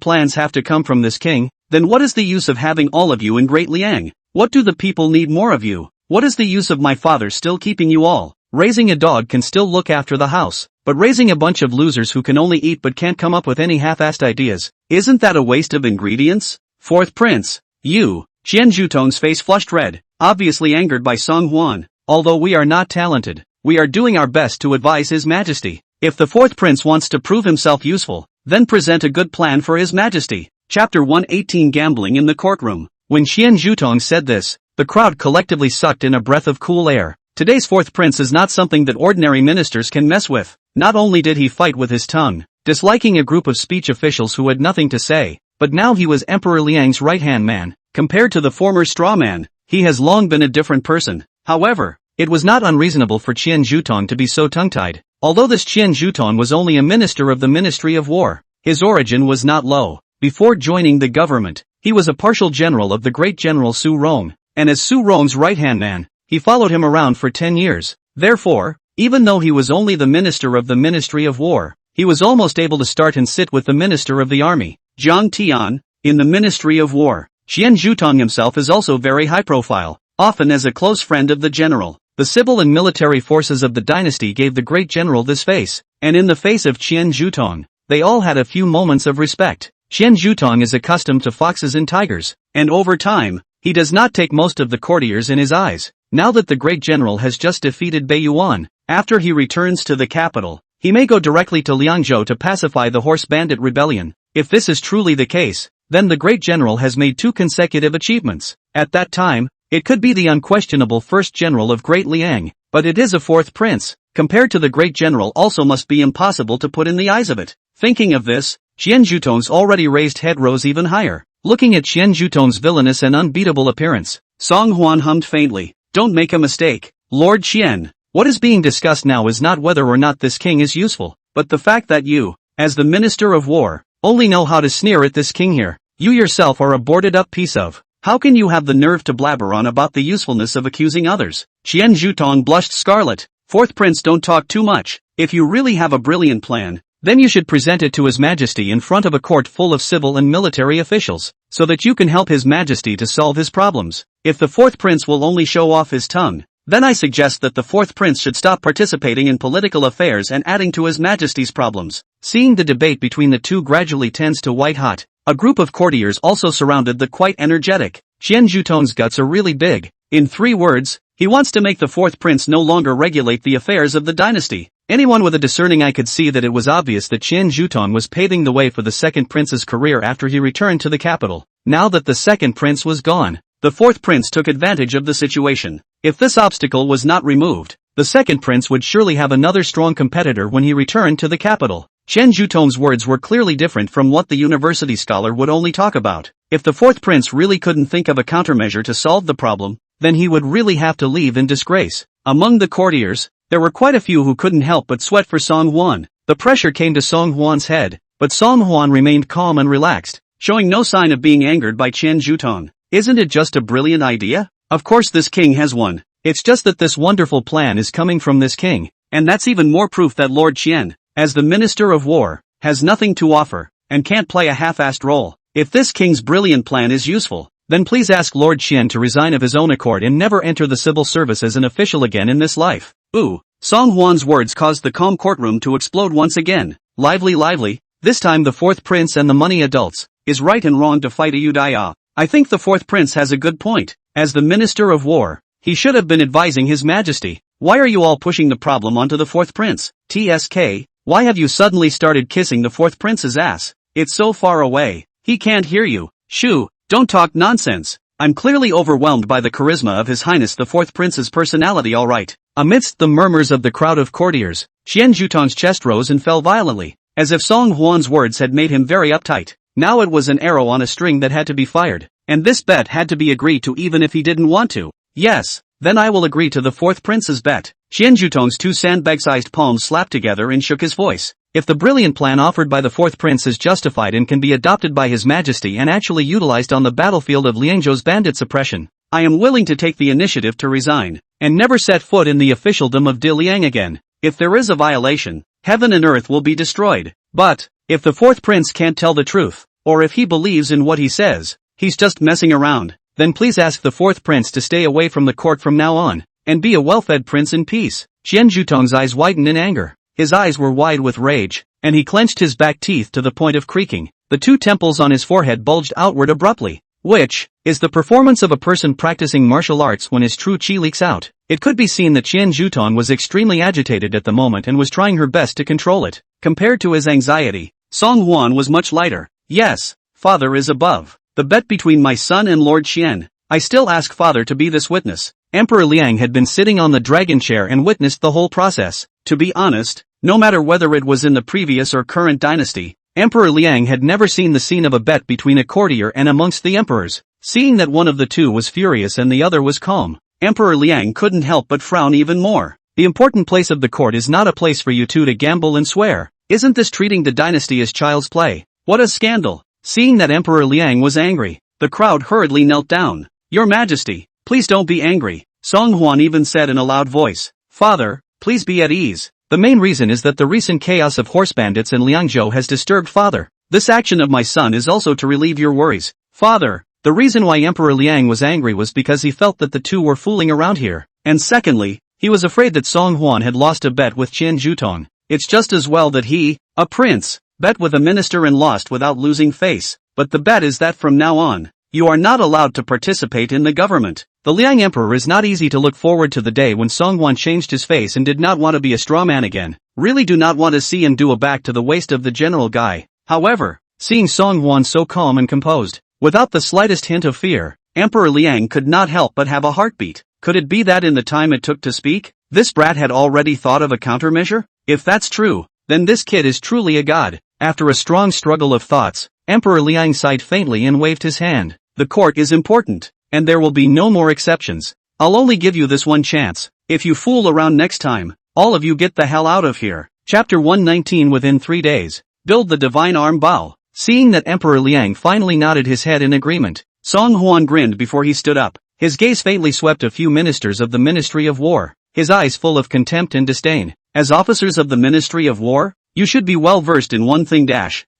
plans have to come from this king, then what is the use of having all of you in Great Liang? What do the people need more of you? What is the use of my father still keeping you all? Raising a dog can still look after the house, but raising a bunch of losers who can only eat but can't come up with any half-assed ideas, isn't that a waste of ingredients? Fourth prince, you. Qian Zhutong's face flushed red, obviously angered by Song Huan. Although we are not talented, we are doing our best to advise His Majesty. If the fourth prince wants to prove himself useful, then present a good plan for His Majesty. Chapter 118 Gambling in the Courtroom. When Qian Zhutong said this, the crowd collectively sucked in a breath of cool air. Today's fourth prince is not something that ordinary ministers can mess with. Not only did he fight with his tongue, disliking a group of speech officials who had nothing to say, but now he was Emperor Liang's right-hand man. Compared to the former straw man, he has long been a different person. However, it was not unreasonable for Qian Zhutong to be so tongue-tied. Although this Qian Zhutong was only a minister of the Ministry of War, his origin was not low. Before joining the government, he was a partial general of the great general Su Rong, and as Su Rong's right-hand man, he followed him around for 10 years. Therefore, even though he was only the minister of the Ministry of War, he was almost able to start and sit with the minister of the army, Zhang Tian, in the Ministry of War. Qian Zhutong himself is also very high-profile, often as a close friend of the general. The civil and military forces of the dynasty gave the great general this face, and in the face of Qian Zhutong, they all had a few moments of respect. Qian Zhutong is accustomed to foxes and tigers, and over time, he does not take most of the courtiers in his eyes. Now that the great general has just defeated Beiyuan, after he returns to the capital, he may go directly to Liangzhou to pacify the horse bandit rebellion. If this is truly the case, then the great general has made 2 consecutive achievements. At that time, it could be the unquestionable first general of Great Liang, but it is a 4th prince, compared to the great general also must be impossible to put in the eyes of it. Thinking of this, Qian Zhutong's already raised head rose even higher. Looking at Qian Zhutong's villainous and unbeatable appearance, Song Huan hummed faintly, "Don't make a mistake, Lord Qian. What is being discussed now is not whether or not this king is useful, but the fact that you, as the Minister of War, only know how to sneer at this king here. You yourself are a boarded-up piece of. How can you have the nerve to blabber on about the usefulness of accusing others?" Qian Zhutong blushed scarlet. "4th prince, don't talk too much. If you really have a brilliant plan, then you should present it to His Majesty in front of a court full of civil and military officials, so that you can help His Majesty to solve his problems. If the 4th prince will only show off his tongue, then I suggest that the 4th prince should stop participating in political affairs and adding to His Majesty's problems." Seeing the debate between the two gradually tends to white-hot, a group of courtiers also surrounded the quite energetic. Qian Zhutong's guts are really big. In 3 words, he wants to make the 4th prince no longer regulate the affairs of the dynasty. Anyone with a discerning eye could see that it was obvious that Qian Zhutong was paving the way for the 2nd prince's career after he returned to the capital. Now that the 2nd prince was gone, the 4th prince took advantage of the situation. If this obstacle was not removed, the 2nd prince would surely have another strong competitor when he returned to the capital. Qian Zhutong's words were clearly different from what the university scholar would only talk about. If the 4th prince really couldn't think of a countermeasure to solve the problem, then he would really have to leave in disgrace. Among the courtiers, there were quite a few who couldn't help but sweat for Song Huan. The pressure came to Song Huan's head, but Song Huan remained calm and relaxed, showing no sign of being angered by Qian Zhutong. Isn't it just a brilliant idea? Of course this king has one. It's just that this wonderful plan is coming from this king, and that's even more proof that Lord Qian, as the Minister of War, has nothing to offer, and can't play a half-assed role. If this king's brilliant plan is useful, then please ask Lord Qian to resign of his own accord and never enter the civil service as an official again in this life. Ooh. Song Huan's words caused the calm courtroom to explode once again. Lively, lively. This time the 4th prince and the money adults, is right and wrong to fight Ayudhya. I think the 4th prince has a good point. As the Minister of War, he should have been advising His Majesty. Why are you all pushing the problem onto the 4th prince? TSK, why have you suddenly started kissing the 4th prince's ass? It's so far away. He can't hear you. Shoo, don't talk nonsense. I'm clearly overwhelmed by the charisma of His Highness the 4th prince's personality, all right. Amidst the murmurs of the crowd of courtiers, Qian Zhutong's chest rose and fell violently, as if Song Huan's words had made him very uptight. Now it was an arrow on a string that had to be fired, and this bet had to be agreed to even if he didn't want to. Yes, then I will agree to the 4th prince's bet. Qian Zhutong's 2 sandbag-sized palms slapped together and shook his voice. If the brilliant plan offered by the 4th prince is justified and can be adopted by His Majesty and actually utilized on the battlefield of Liangzhou's bandit suppression, I am willing to take the initiative to resign, and never set foot in the officialdom of Diliang again. If there is a violation, heaven and earth will be destroyed. But, if the 4th prince can't tell the truth, or if he believes in what he says, he's just messing around, then please ask the 4th prince to stay away from the court from now on, and be a well-fed prince in peace. Qian Zhutong's eyes widened in anger. His eyes were wide with rage, and he clenched his back teeth to the point of creaking. The 2 temples on his forehead bulged outward abruptly, which is the performance of a person practicing martial arts when his true chi leaks out. It could be seen that Qian Zhutong was extremely agitated at the moment and was trying her best to control it. Compared to his anxiety, Song Huan was much lighter. Yes, father is above. The bet between my son and Lord Qian. I still ask father to be this witness. Emperor Liang had been sitting on the dragon chair and witnessed the whole process. To be honest, no matter whether it was in the previous or current dynasty, Emperor Liang had never seen the scene of a bet between a courtier and amongst the emperors. Seeing that one of the two was furious and the other was calm, Emperor Liang couldn't help but frown even more. The important place of the court is not a place for you two to gamble and swear. Isn't this treating the dynasty as child's play? What a scandal! Seeing that Emperor Liang was angry, the crowd hurriedly knelt down. Your Majesty, please don't be angry, Song Huan even said in a loud voice. Father, please be at ease. The main reason is that the recent chaos of horse bandits in Liangzhou has disturbed Father. This action of my son is also to relieve your worries. Father, the reason why Emperor Liang was angry was because he felt that the two were fooling around here. And secondly, he was afraid that Song Huan had lost a bet with Qian Zhutong. It's just as well that he, a prince, bet with a minister and lost without losing face. But the bet is that from now on, you are not allowed to participate in the government. The Liang Emperor is not easy to look forward to the day when Song Huan changed his face and did not want to be a straw man again. Really do not want to see him do a back to the waist of the general guy. However, seeing Song Huan so calm and composed, without the slightest hint of fear, Emperor Liang could not help but have a heartbeat. Could it be that in the time it took to speak, this brat had already thought of a countermeasure? If that's true, then this kid is truly a god. After a strong struggle of thoughts, Emperor Liang sighed faintly and waved his hand. The court is important, and there will be no more exceptions. I'll only give you this one chance. If you fool around next time, all of you get the hell out of here. Chapter 119. Within 3 days, build the divine arm bow. Seeing that Emperor Liang finally nodded his head in agreement, Song Huan grinned before he stood up. His gaze faintly swept a few ministers of the Ministry of War, his eyes full of contempt and disdain. As officers of the Ministry of War, you should be well versed in one thing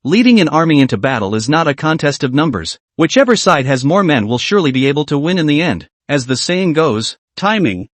leading an army into battle is not a contest of numbers. Whichever side has more men will surely be able to win in the end. As the saying goes, timing,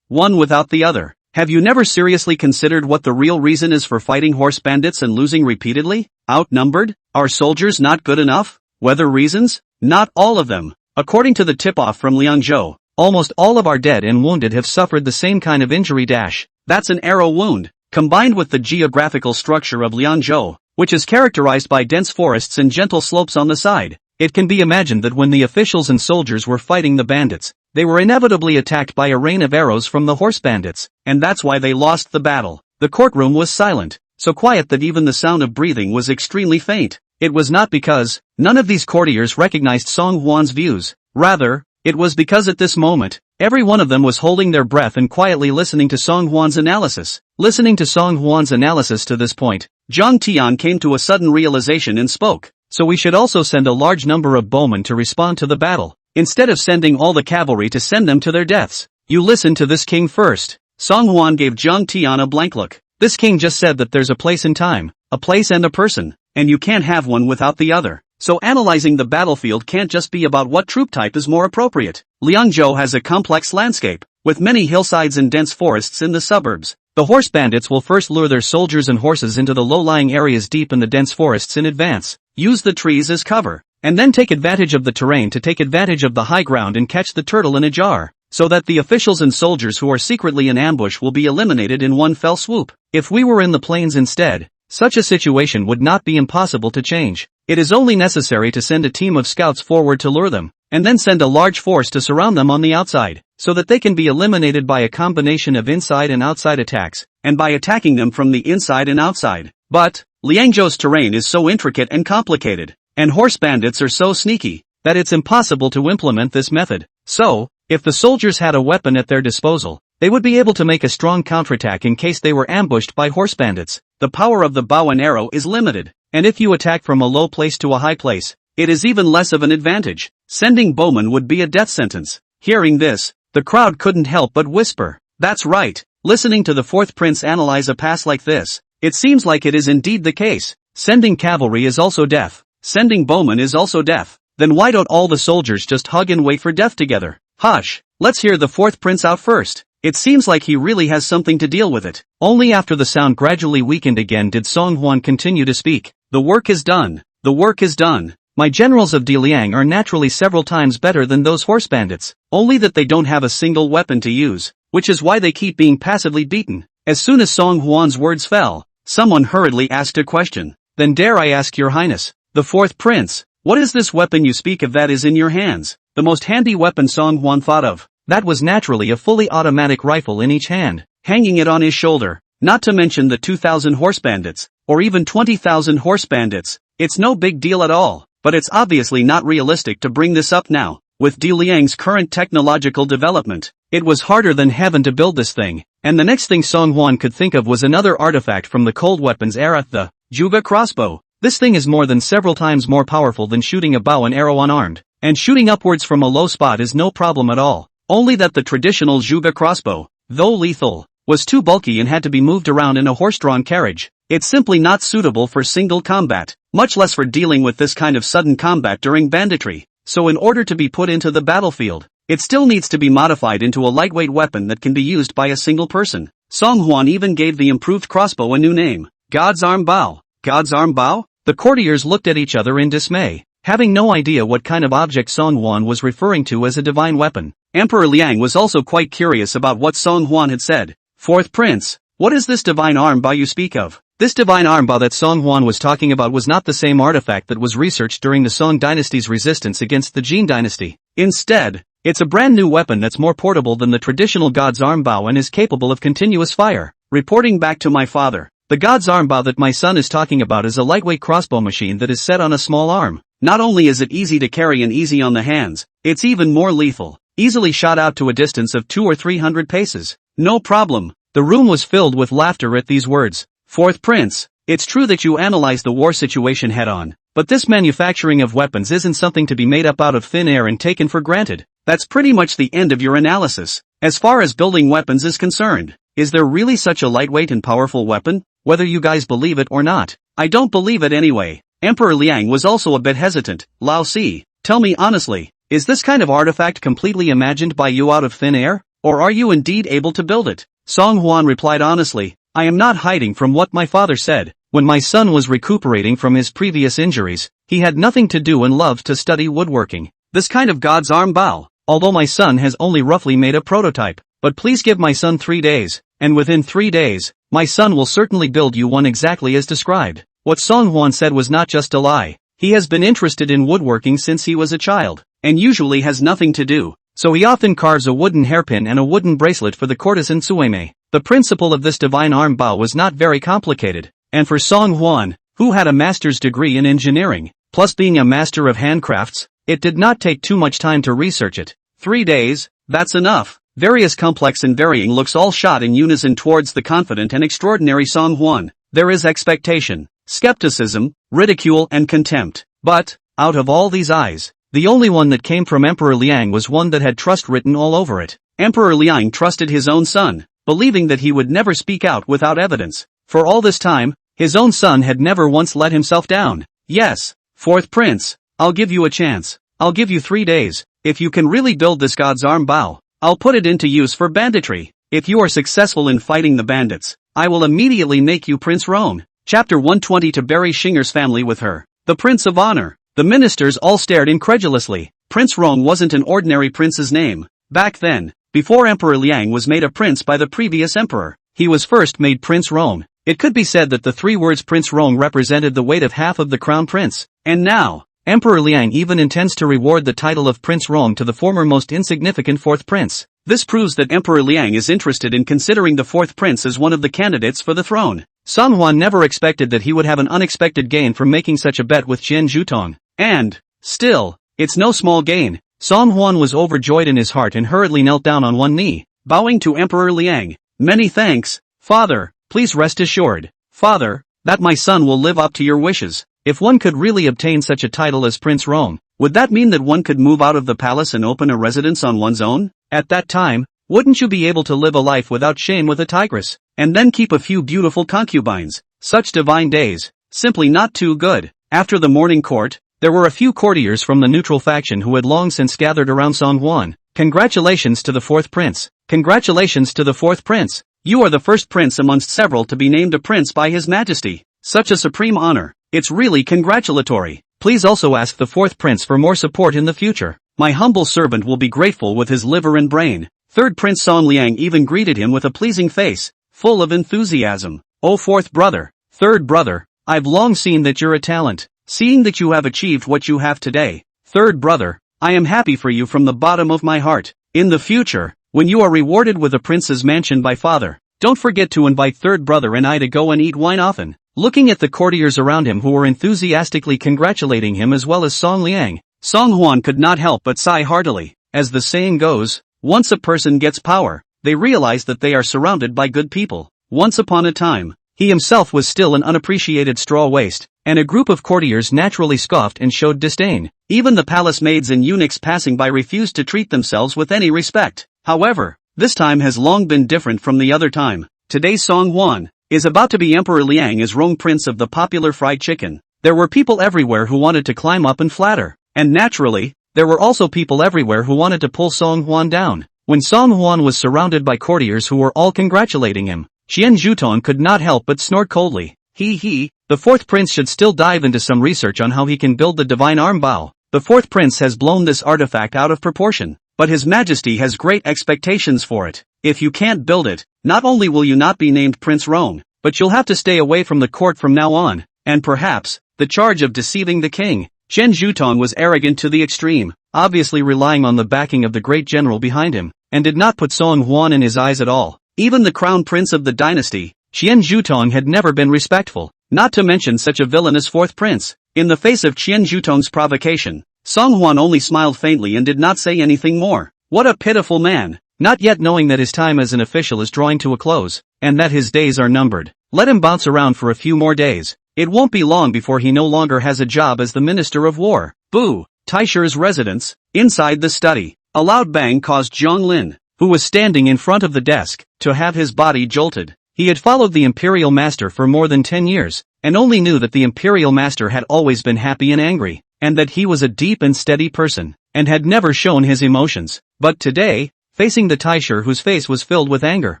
one without the other. Have you never seriously considered what the real reason is for fighting horse bandits and losing repeatedly? Outnumbered? Are soldiers not good enough? Weather reasons? Not all of them. According to the tip-off from Liangzhou, almost all of our dead and wounded have suffered the same kind of injury. That's an arrow wound. Combined with the geographical structure of Liangzhou, which is characterized by dense forests and gentle slopes on the side, it can be imagined that when the officials and soldiers were fighting the bandits, they were inevitably attacked by a rain of arrows from the horse bandits, and that's why they lost the battle. The courtroom was silent, so quiet that even the sound of breathing was extremely faint. It was not because none of these courtiers recognized Song Huan's views. Rather, it was because at this moment, every one of them was holding their breath and quietly listening to Song Huan's analysis. Listening to Song Huan's analysis to this point, Zhang Tian came to a sudden realization and spoke. So we should also send a large number of bowmen to respond to the battle, instead of sending all the cavalry to send them to their deaths. You listen to this king first. Song Huan gave Zhang Tian a blank look. This king just said that there's a place and time, a place and a person, and you can't have one without the other. So analyzing the battlefield can't just be about what troop type is more appropriate. Liangzhou has a complex landscape, with many hillsides and dense forests in the suburbs. The horse bandits will first lure their soldiers and horses into the low-lying areas deep in the dense forests in advance, use the trees as cover, and then take advantage of the terrain to take advantage of the high ground and catch the turtle in a jar, so that the officials and soldiers who are secretly in ambush will be eliminated in one fell swoop. If we were in the plains instead, such a situation would not be impossible to change. It is only necessary to send a team of scouts forward to lure them, and then send a large force to surround them on the outside, so that they can be eliminated by a combination of inside and outside attacks, and by attacking them from the inside and outside. But, Liangzhou's terrain is so intricate and complicated, and horse bandits are so sneaky, that it's impossible to implement this method. So, if the soldiers had a weapon at their disposal, they would be able to make a strong counterattack in case they were ambushed by horse bandits. The power of the bow and arrow is limited, and if you attack from a low place to a high place, it is even less of an advantage. Sending bowmen would be a death sentence. Hearing this, the crowd couldn't help but whisper, "That's right." Listening to the fourth prince analyze a pass like this, it seems like it is indeed the case. Sending cavalry is also death. Sending bowmen is also death. Then why don't all the soldiers just hug and wait for death together? Hush, let's hear the fourth prince out first. It seems like he really has something to deal with it. Only after the sound gradually weakened again did Song Huan continue to speak. The work is done. The work is done. My generals of Diliang are naturally several times better than those horse bandits, only that they don't have a single weapon to use, which is why they keep being passively beaten. As soon as Song Huan's words fell, someone hurriedly asked a question. Then dare I ask your highness, the fourth prince, what is this weapon you speak of that is in your hands? The most handy weapon Song Huan thought of. That was naturally a fully automatic rifle in each hand, hanging it on his shoulder. Not to mention the 2,000 horse bandits, or even 20,000 horse bandits. It's no big deal at all, but it's obviously not realistic to bring this up now. with Di Liang's current technological development. It was harder than heaven to build this thing, and the next thing Song Hwan could think of was another artifact from the cold weapons era, the Juga crossbow. This thing is more than several times more powerful than shooting a bow and arrow unarmed, and shooting upwards from a low spot is no problem at all. Only that the traditional Juga crossbow, though lethal, was too bulky and had to be moved around in a horse-drawn carriage. It's simply not suitable for single combat, much less for dealing with this kind of sudden combat during banditry. So in order to be put into the battlefield, it still needs to be modified into a lightweight weapon that can be used by a single person. Song Hwan even gave the improved crossbow a new name, God's Arm Bow. God's Arm Bow? The courtiers looked at each other in dismay, having no idea what kind of object Song Hwan was referring to as a divine weapon. Emperor Liang was also quite curious about what Song Hwan had said. Fourth Prince, what is this divine arm bow you speak of? This divine arm bow that Song Hwan was talking about was not the same artifact that was researched during the Song dynasty's resistance against the Jin dynasty. Instead, it's a brand new weapon that's more portable than the traditional God's Arm Bow and is capable of continuous fire. Reporting back to my father, the God's Arm Bow that my son is talking about is a lightweight crossbow machine that is set on a small arm. Not only is it easy to carry and easy on the hands, it's even more lethal, easily shot out to a distance of 200 or 300 paces. No problem. The room was filled with laughter at these words. Fourth Prince, it's true that you analyze the war situation head-on, but this manufacturing of weapons isn't something to be made up out of thin air and taken for granted. That's pretty much the end of your analysis. As far as building weapons is concerned, is there really such a lightweight and powerful weapon? Whether you guys believe it or not, I don't believe it anyway. Emperor Liang was also a bit hesitant. Lao Si, tell me honestly, is this kind of artifact completely imagined by you out of thin air? Or are you indeed able to build it? Song Hwan replied honestly, I am not hiding from what my father said. When my son was recuperating from his previous injuries, he had nothing to do and loved to study woodworking. This kind of God's Arm Bow, although my son has only roughly made a prototype, but please give my son 3 days, and within 3 days, my son will certainly build you one exactly as described. What Song Hwan said was not just a lie. He has been interested in woodworking since he was a child, and usually has nothing to do, so he often carves a wooden hairpin and a wooden bracelet for the courtesan Sueme. The principle of this divine arm bow was not very complicated, and for Song Hwan, who had a master's degree in engineering, plus being a master of handcrafts, it did not take too much time to research it. 3 days, that's enough. Various complex and varying looks all shot in unison towards the confident and extraordinary Song Hwan. There is expectation, skepticism, ridicule and contempt. But, out of all these eyes, the only one that came from Emperor Liang was one that had trust written all over it. Emperor Liang trusted his own son, believing that he would never speak out without evidence. For all this time, his own son had never once let himself down. Yes, fourth prince, I'll give you a chance. I'll give you 3 days. If you can really build this God's Arm Bow, I'll put it into use for banditry. If you are successful in fighting the bandits, I will immediately make you Prince Roan. Chapter 120. To bury Shinger's family with her, the Prince of Honor. The ministers all stared incredulously. Prince Roan wasn't an ordinary prince's name. Back then, before Emperor Liang was made a prince by the previous emperor, he was first made Prince Roan. It could be said that the 3 words Prince Roan represented the weight of half of the crown prince. And now, Emperor Liang even intends to reward the title of Prince Roan to the former most insignificant 4th prince. This proves that Emperor Liang is interested in considering the 4th prince as one of the candidates for the throne. Song Hwan never expected that he would have an unexpected gain from making such a bet with Qian Zhutong. And, still, it's no small gain. Song Hwan was overjoyed in his heart and hurriedly knelt down on one knee, bowing to Emperor Liang. Many thanks, father. Please rest assured, father, that my son will live up to your wishes. If one could really obtain such a title as Prince Roan, would that mean that one could move out of the palace and open a residence on one's own? At that time, wouldn't you be able to live a life without shame with a tigress, and then keep a few beautiful concubines? Such divine days, simply not too good. After the morning court, there were a few courtiers from the neutral faction who had long since gathered around Song Hwan. Congratulations to the 4th prince. Congratulations to the 4th prince. You are the first prince amongst several to be named a prince by His Majesty. Such a supreme honor. It's really congratulatory. Please also ask the 4th prince for more support in the future. My humble servant will be grateful with his liver and brain. 3rd Prince Song Liang even greeted him with a pleasing face, full of enthusiasm. Oh 4th brother, 3rd brother, I've long seen that you're a talent. Seeing that you have achieved what you have today, 3rd brother, I am happy for you from the bottom of my heart. In the future, when you are rewarded with a prince's mansion by father, don't forget to invite 3rd brother and I to go and eat wine often. Looking at the courtiers around him who were enthusiastically congratulating him as well as Song Liang, Song Hwan could not help but sigh heartily. As the saying goes, once a person gets power, they realize that they are surrounded by good people. Once upon a time, he himself was still an unappreciated straw waste, and a group of courtiers naturally scoffed and showed disdain. Even the palace maids and eunuchs passing by refused to treat themselves with any respect. However, this time has long been different from the other time. Today's Song Hwan is about to be Emperor Liang as Rong Prince of the popular fried chicken. There were people everywhere who wanted to climb up and flatter. And naturally, there were also people everywhere who wanted to pull Song Hwan down. When Song Hwan was surrounded by courtiers who were all congratulating him, Qian Zhutong could not help but snort coldly. The fourth prince should still dive into some research on how he can build the divine arm bow. The fourth prince has blown this artifact out of proportion, but his majesty has great expectations for it. If you can't build it, not only will you not be named Prince Rong, but you'll have to stay away from the court from now on, and perhaps, the charge of deceiving the king. Qian Zhutong was arrogant to the extreme, obviously relying on the backing of the great general behind him, and did not put Song Hwan in his eyes at all. Even the crown prince of the dynasty, Qian Zhutong, had never been respectful, not to mention such a villainous fourth prince. In the face of Qian Zhutong's provocation, Song Hwan only smiled faintly and did not say anything more. What a pitiful man, not yet knowing that his time as an official is drawing to a close, and that his days are numbered. Let him bounce around for a few more days. It won't be long before he no longer has a job as the Minister of War. Boo! Taisher's residence. Inside the study, a loud bang caused Zhang Lin, who was standing in front of the desk, to have his body jolted. He had followed the Imperial Master for more than 10 years, and only knew that the Imperial Master had always been happy and angry, and that he was a deep and steady person, and had never shown his emotions. But today, facing the Taisher whose face was filled with anger,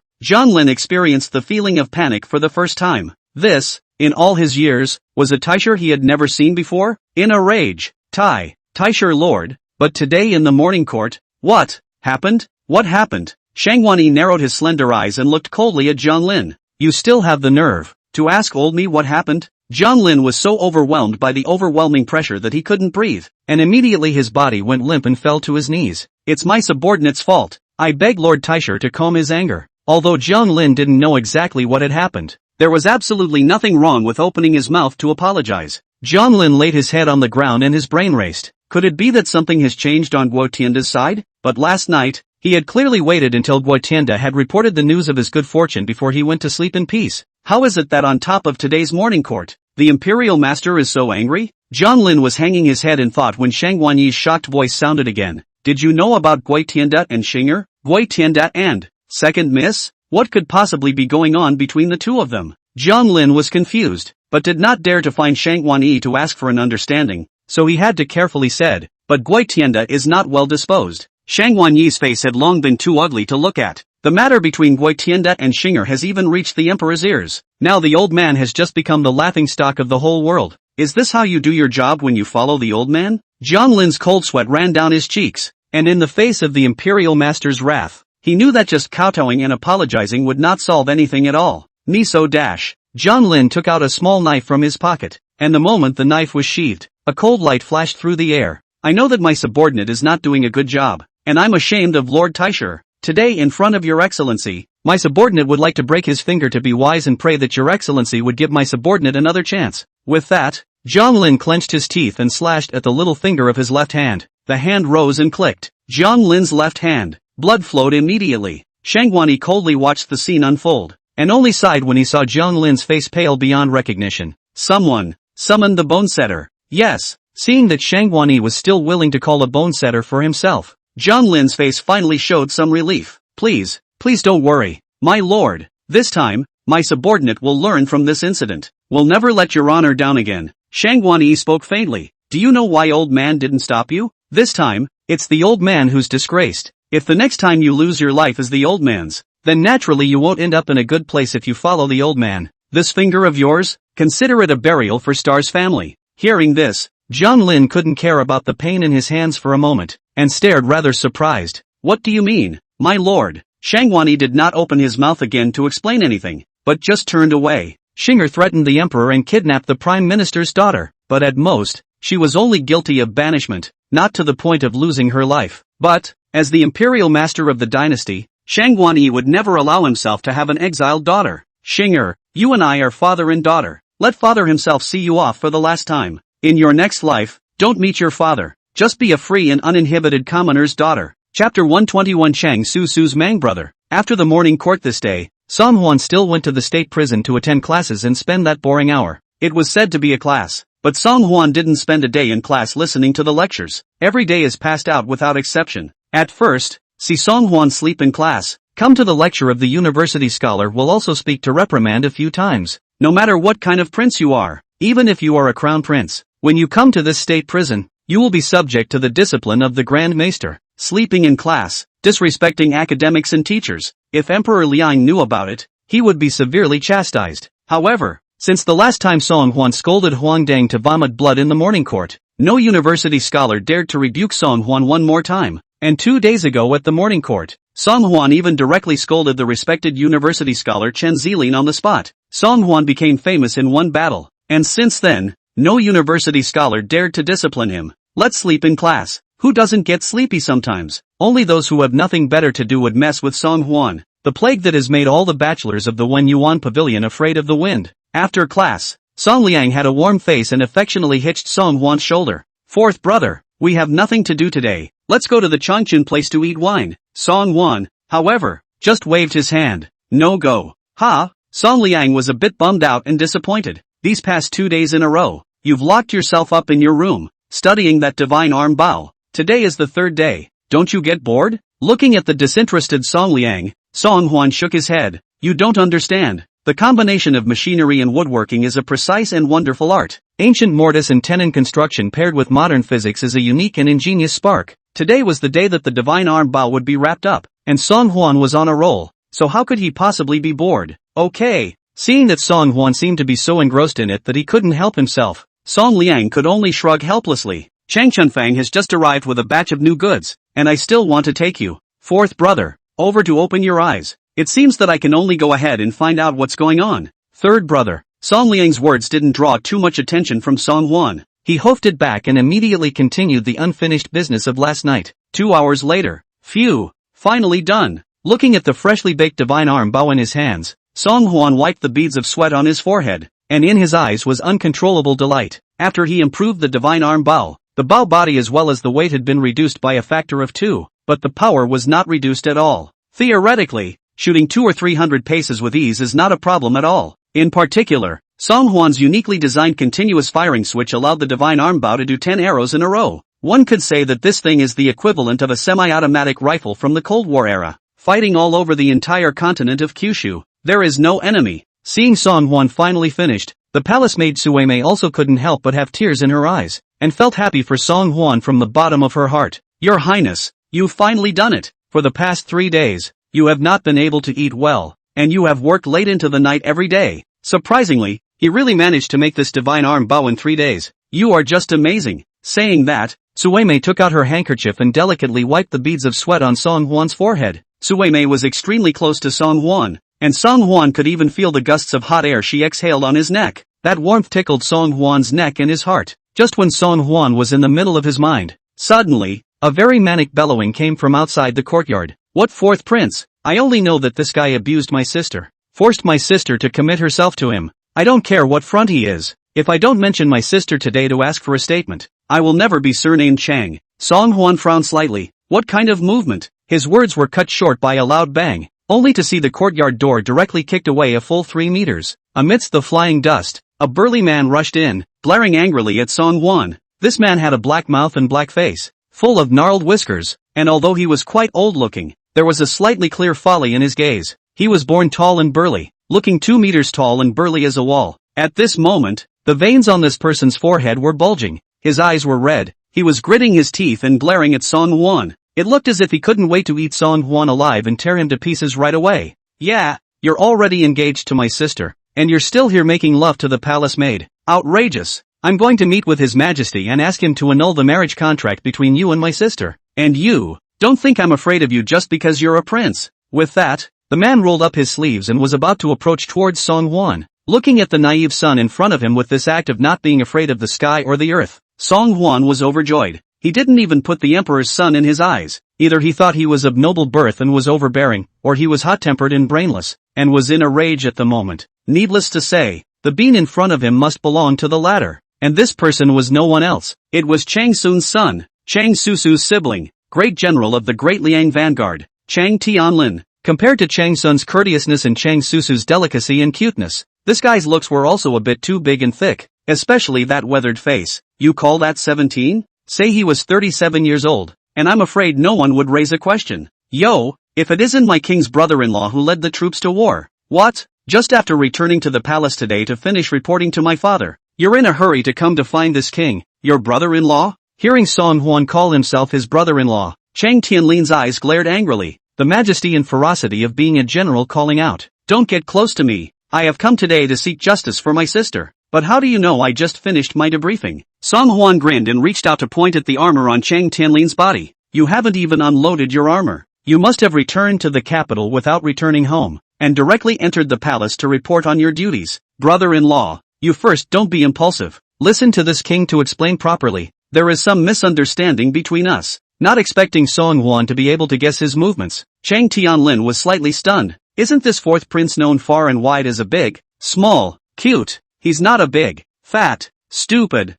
Zhang Lin experienced the feeling of panic for the first time. This, in all his years, was a Taisher he had never seen before. In a rage, Taisher Lord, but today in the morning court, what happened? What happened? Shang Wanyi narrowed his slender eyes and looked coldly at Zhang Lin. You still have the nerve to ask old me what happened? Zhang Lin was so overwhelmed by the overwhelming pressure that he couldn't breathe, and immediately his body went limp and fell to his knees. It's my subordinate's fault. I beg Lord Taisher to calm his anger. Although Zhang Lin didn't know exactly what had happened, there was absolutely nothing wrong with opening his mouth to apologize. Zhang Lin laid his head on the ground and his brain raced. Could it be that something has changed on Guo Tianda's side? But last night, he had clearly waited until Guo Tianda had reported the news of his good fortune before he went to sleep in peace. How is it that on top of today's morning court, the Imperial Master is so angry? Zhang Lin was hanging his head in thought when Shang Wanyi's shocked voice sounded again. Did you know about Guo Tianda and Xinger? Guo Tianda and second miss? What could possibly be going on between the two of them? Zhang Lin was confused, but did not dare to find Shang Wanyi to ask for an understanding, so he had to carefully said, but Guo Tianda is not well disposed. Shang Wanyi's face had long been too ugly to look at. The matter between Guo Tianda and Xinger has even reached the emperor's ears. Now the old man has just become the laughingstock of the whole world. Is this how you do your job when you follow the old man? Zhang Lin's cold sweat ran down his cheeks, and in the face of the Imperial Master's wrath, he knew that just kowtowing and apologizing would not solve anything at all. Miso dash. Zhang Lin took out a small knife from his pocket, and the moment the knife was sheathed, a cold light flashed through the air. I know that my subordinate is not doing a good job, and I'm ashamed of Lord Taisher. Today in front of Your Excellency, my subordinate would like to break his finger to be wise and pray that Your Excellency would give my subordinate another chance. With that, Zhang Lin clenched his teeth and slashed at the little finger of his left hand. The hand rose and clicked. Zhang Lin's left hand. Blood flowed immediately. Shang Wanyi coldly watched the scene unfold, and only sighed when he saw Zhang Lin's face pale beyond recognition. Someone summoned the bone setter. Yes, seeing that Shang Wanyi was still willing to call a bone setter for himself, Zhang Lin's face finally showed some relief. Please don't worry, my lord. This time, my subordinate will learn from this incident. We'll never let your honor down again. Shang Wanyi spoke faintly. Do you know why old man didn't stop you? This time, it's the old man who's disgraced. If the next time you lose your life is the old man's, then naturally you won't end up in a good place if you follow the old man. This finger of yours, consider it a burial for Star's family. Hearing this, Zhang Lin couldn't care about the pain in his hands for a moment, and stared rather surprised. What do you mean, my lord? Shang Wanyi did not open his mouth again to explain anything, but just turned away. Xinger threatened the emperor and kidnapped the prime minister's daughter, but at most, she was only guilty of banishment, not to the point of losing her life. But, as the imperial master of the dynasty, Shang Wanyi would never allow himself to have an exiled daughter. Xinger, you and I are father and daughter. Let father himself see you off for the last time. In your next life, don't meet your father. Just be a free and uninhibited commoner's daughter. Chapter 121 Chang Su-su's Mang brother. After the morning court this day, Song Hwan still went to the state prison to attend classes and spend that boring hour. It was said to be a class, but Song Hwan didn't spend a day in class listening to the lectures. Every day is passed out without exception. At first, see Song Hwan sleep in class, come to the lecture of the university scholar will also speak to reprimand a few times. No matter what kind of prince you are, even if you are a crown prince, when you come to this state prison, you will be subject to the discipline of the Grand Maester. Sleeping in class, disrespecting academics and teachers. If Emperor Liang knew about it, he would be severely chastised. However, since the last time Song Hwan scolded Huang Dang to vomit blood in the morning court, no university scholar dared to rebuke Song Hwan one more time. And 2 days ago at the morning court, Song Hwan even directly scolded the respected university scholar Chen Zilin on the spot. Song Hwan became famous in one battle, and since then, no university scholar dared to discipline him. Let's sleep in class. Who doesn't get sleepy sometimes? Only those who have nothing better to do would mess with Song Hwan, the plague that has made all the bachelors of the Wen Yuan Pavilion afraid of the wind. After class, Song Liang had a warm face and affectionately hitched Song Hwan's shoulder. Fourth brother, we have nothing to do today. Let's go to the Changchun place to eat wine. Song Hwan, however, just waved his hand. No go. Ha! Song Liang was a bit bummed out and disappointed. These past 2 days in a row, you've locked yourself up in your room, studying that divine arm bao. Today is the third day. Don't you get bored? Looking at the disinterested Song Liang, Song Hwan shook his head. You don't understand. The combination of machinery and woodworking is a precise and wonderful art. Ancient mortise and tenon construction paired with modern physics is a unique and ingenious spark. Today was the day that the divine arm bao would be wrapped up, and Song Hwan was on a roll, so how could he possibly be bored? Okay. Seeing that Song Hwan seemed to be so engrossed in it that he couldn't help himself, Song Liang could only shrug helplessly. Chang Chunfang has just arrived with a batch of new goods, and I still want to take you. Fourth brother, over to open your eyes. It seems that I can only go ahead and find out what's going on. Third brother, Song Liang's words didn't draw too much attention from Song Hwan. He hoofed it back and immediately continued the unfinished business of last night. 2 hours later, phew, finally done. Looking at the freshly baked divine arm bao in his hands, Song Hwan wiped the beads of sweat on his forehead, and in his eyes was uncontrollable delight. After he improved the divine arm bao, the bao body as well as the weight had been reduced by a factor of 2, but the power was not reduced at all. Theoretically, shooting 200 or 300 paces with ease is not a problem at all. In particular, Song Hwan's uniquely designed continuous firing switch allowed the divine arm bao to do 10 arrows in a row. One could say that this thing is the equivalent of a semi-automatic rifle from the Cold War era, fighting all over the entire continent of Kyushu. There is no enemy. Seeing Song Hwan finally finished, the palace maid Suimei also couldn't help but have tears in her eyes, and felt happy for Song Hwan from the bottom of her heart. Your Highness, you've finally done it. For the past 3 days, you have not been able to eat well, and you have worked late into the night every day. Surprisingly, he really managed to make this divine arm bao in 3 days. You are just amazing. Saying that, Suimei took out her handkerchief and delicately wiped the beads of sweat on Song Hwan's forehead. Suimei was extremely close to Song Hwan, and Song Hwan could even feel the gusts of hot air she exhaled on his neck. That warmth tickled Song Hwan's neck and his heart. Just when Song Hwan was in the middle of his mind, suddenly, a very manic bellowing came from outside the courtyard. What fourth prince? I only know that this guy abused my sister. Forced my sister to commit herself to him. I don't care what front he is. If I don't mention my sister today to ask for a statement, I will never be surnamed Chang. Song Hwan frowned slightly. What kind of movement? His words were cut short by a loud bang, only to see the courtyard door directly kicked away a full 3 meters. Amidst the flying dust, a burly man rushed in, glaring angrily at Song Hwan. This man had a black mouth and black face, full of gnarled whiskers, and although he was quite old-looking, there was a slightly clear folly in his gaze. He was born tall and burly, looking 2 meters tall and burly as a wall. At this moment, the veins on this person's forehead were bulging, his eyes were red, he was gritting his teeth and glaring at Song Hwan. It looked as if he couldn't wait to eat Song Hwan alive and tear him to pieces right away. Yeah, you're already engaged to my sister, and you're still here making love to the palace maid. Outrageous. I'm going to meet with His Majesty and ask him to annul the marriage contract between you and my sister. And you, don't think I'm afraid of you just because you're a prince. With that, the man rolled up his sleeves and was about to approach towards Song Hwan. Looking at the naive son in front of him with this act of not being afraid of the sky or the earth, Song Hwan was overjoyed. He didn't even put the emperor's son in his eyes. Either he thought he was of noble birth and was overbearing, or he was hot-tempered and brainless, and was in a rage at the moment. Needless to say, the being in front of him must belong to the latter. And this person was no one else. It was Chang Sun's son. Chang Susu's sibling, great general of the Great Liang Vanguard, Chang Tianlin. Compared to Chang Sun's courteousness and Chang Susu's delicacy and cuteness, this guy's looks were also a bit too big and thick, especially that weathered face. You call that 17? Say he was 37 years old, and I'm afraid no one would raise a question. Yo, if it isn't my king's brother-in-law who led the troops to war. What? Just after returning to the palace today to finish reporting to my father, you're in a hurry to come to find this king, your brother-in-law? Hearing Song Huan call himself his brother-in-law, Chang Tianlin's eyes glared angrily, the majesty and ferocity of being a general calling out, "Don't get close to me, I have come today to seek justice for my sister." But how do you know I just finished my debriefing? Song Huan grinned and reached out to point at the armor on Chang Tianlin's body. You haven't even unloaded your armor. You must have returned to the capital without returning home, and directly entered the palace to report on your duties. Brother-in-law, you first don't be impulsive. Listen to this king to explain properly. There is some misunderstanding between us. Not expecting Song Huan to be able to guess his movements, Chang Tianlin was slightly stunned. Isn't this fourth prince known far and wide as a big, small, cute? He's not a big, fat, stupid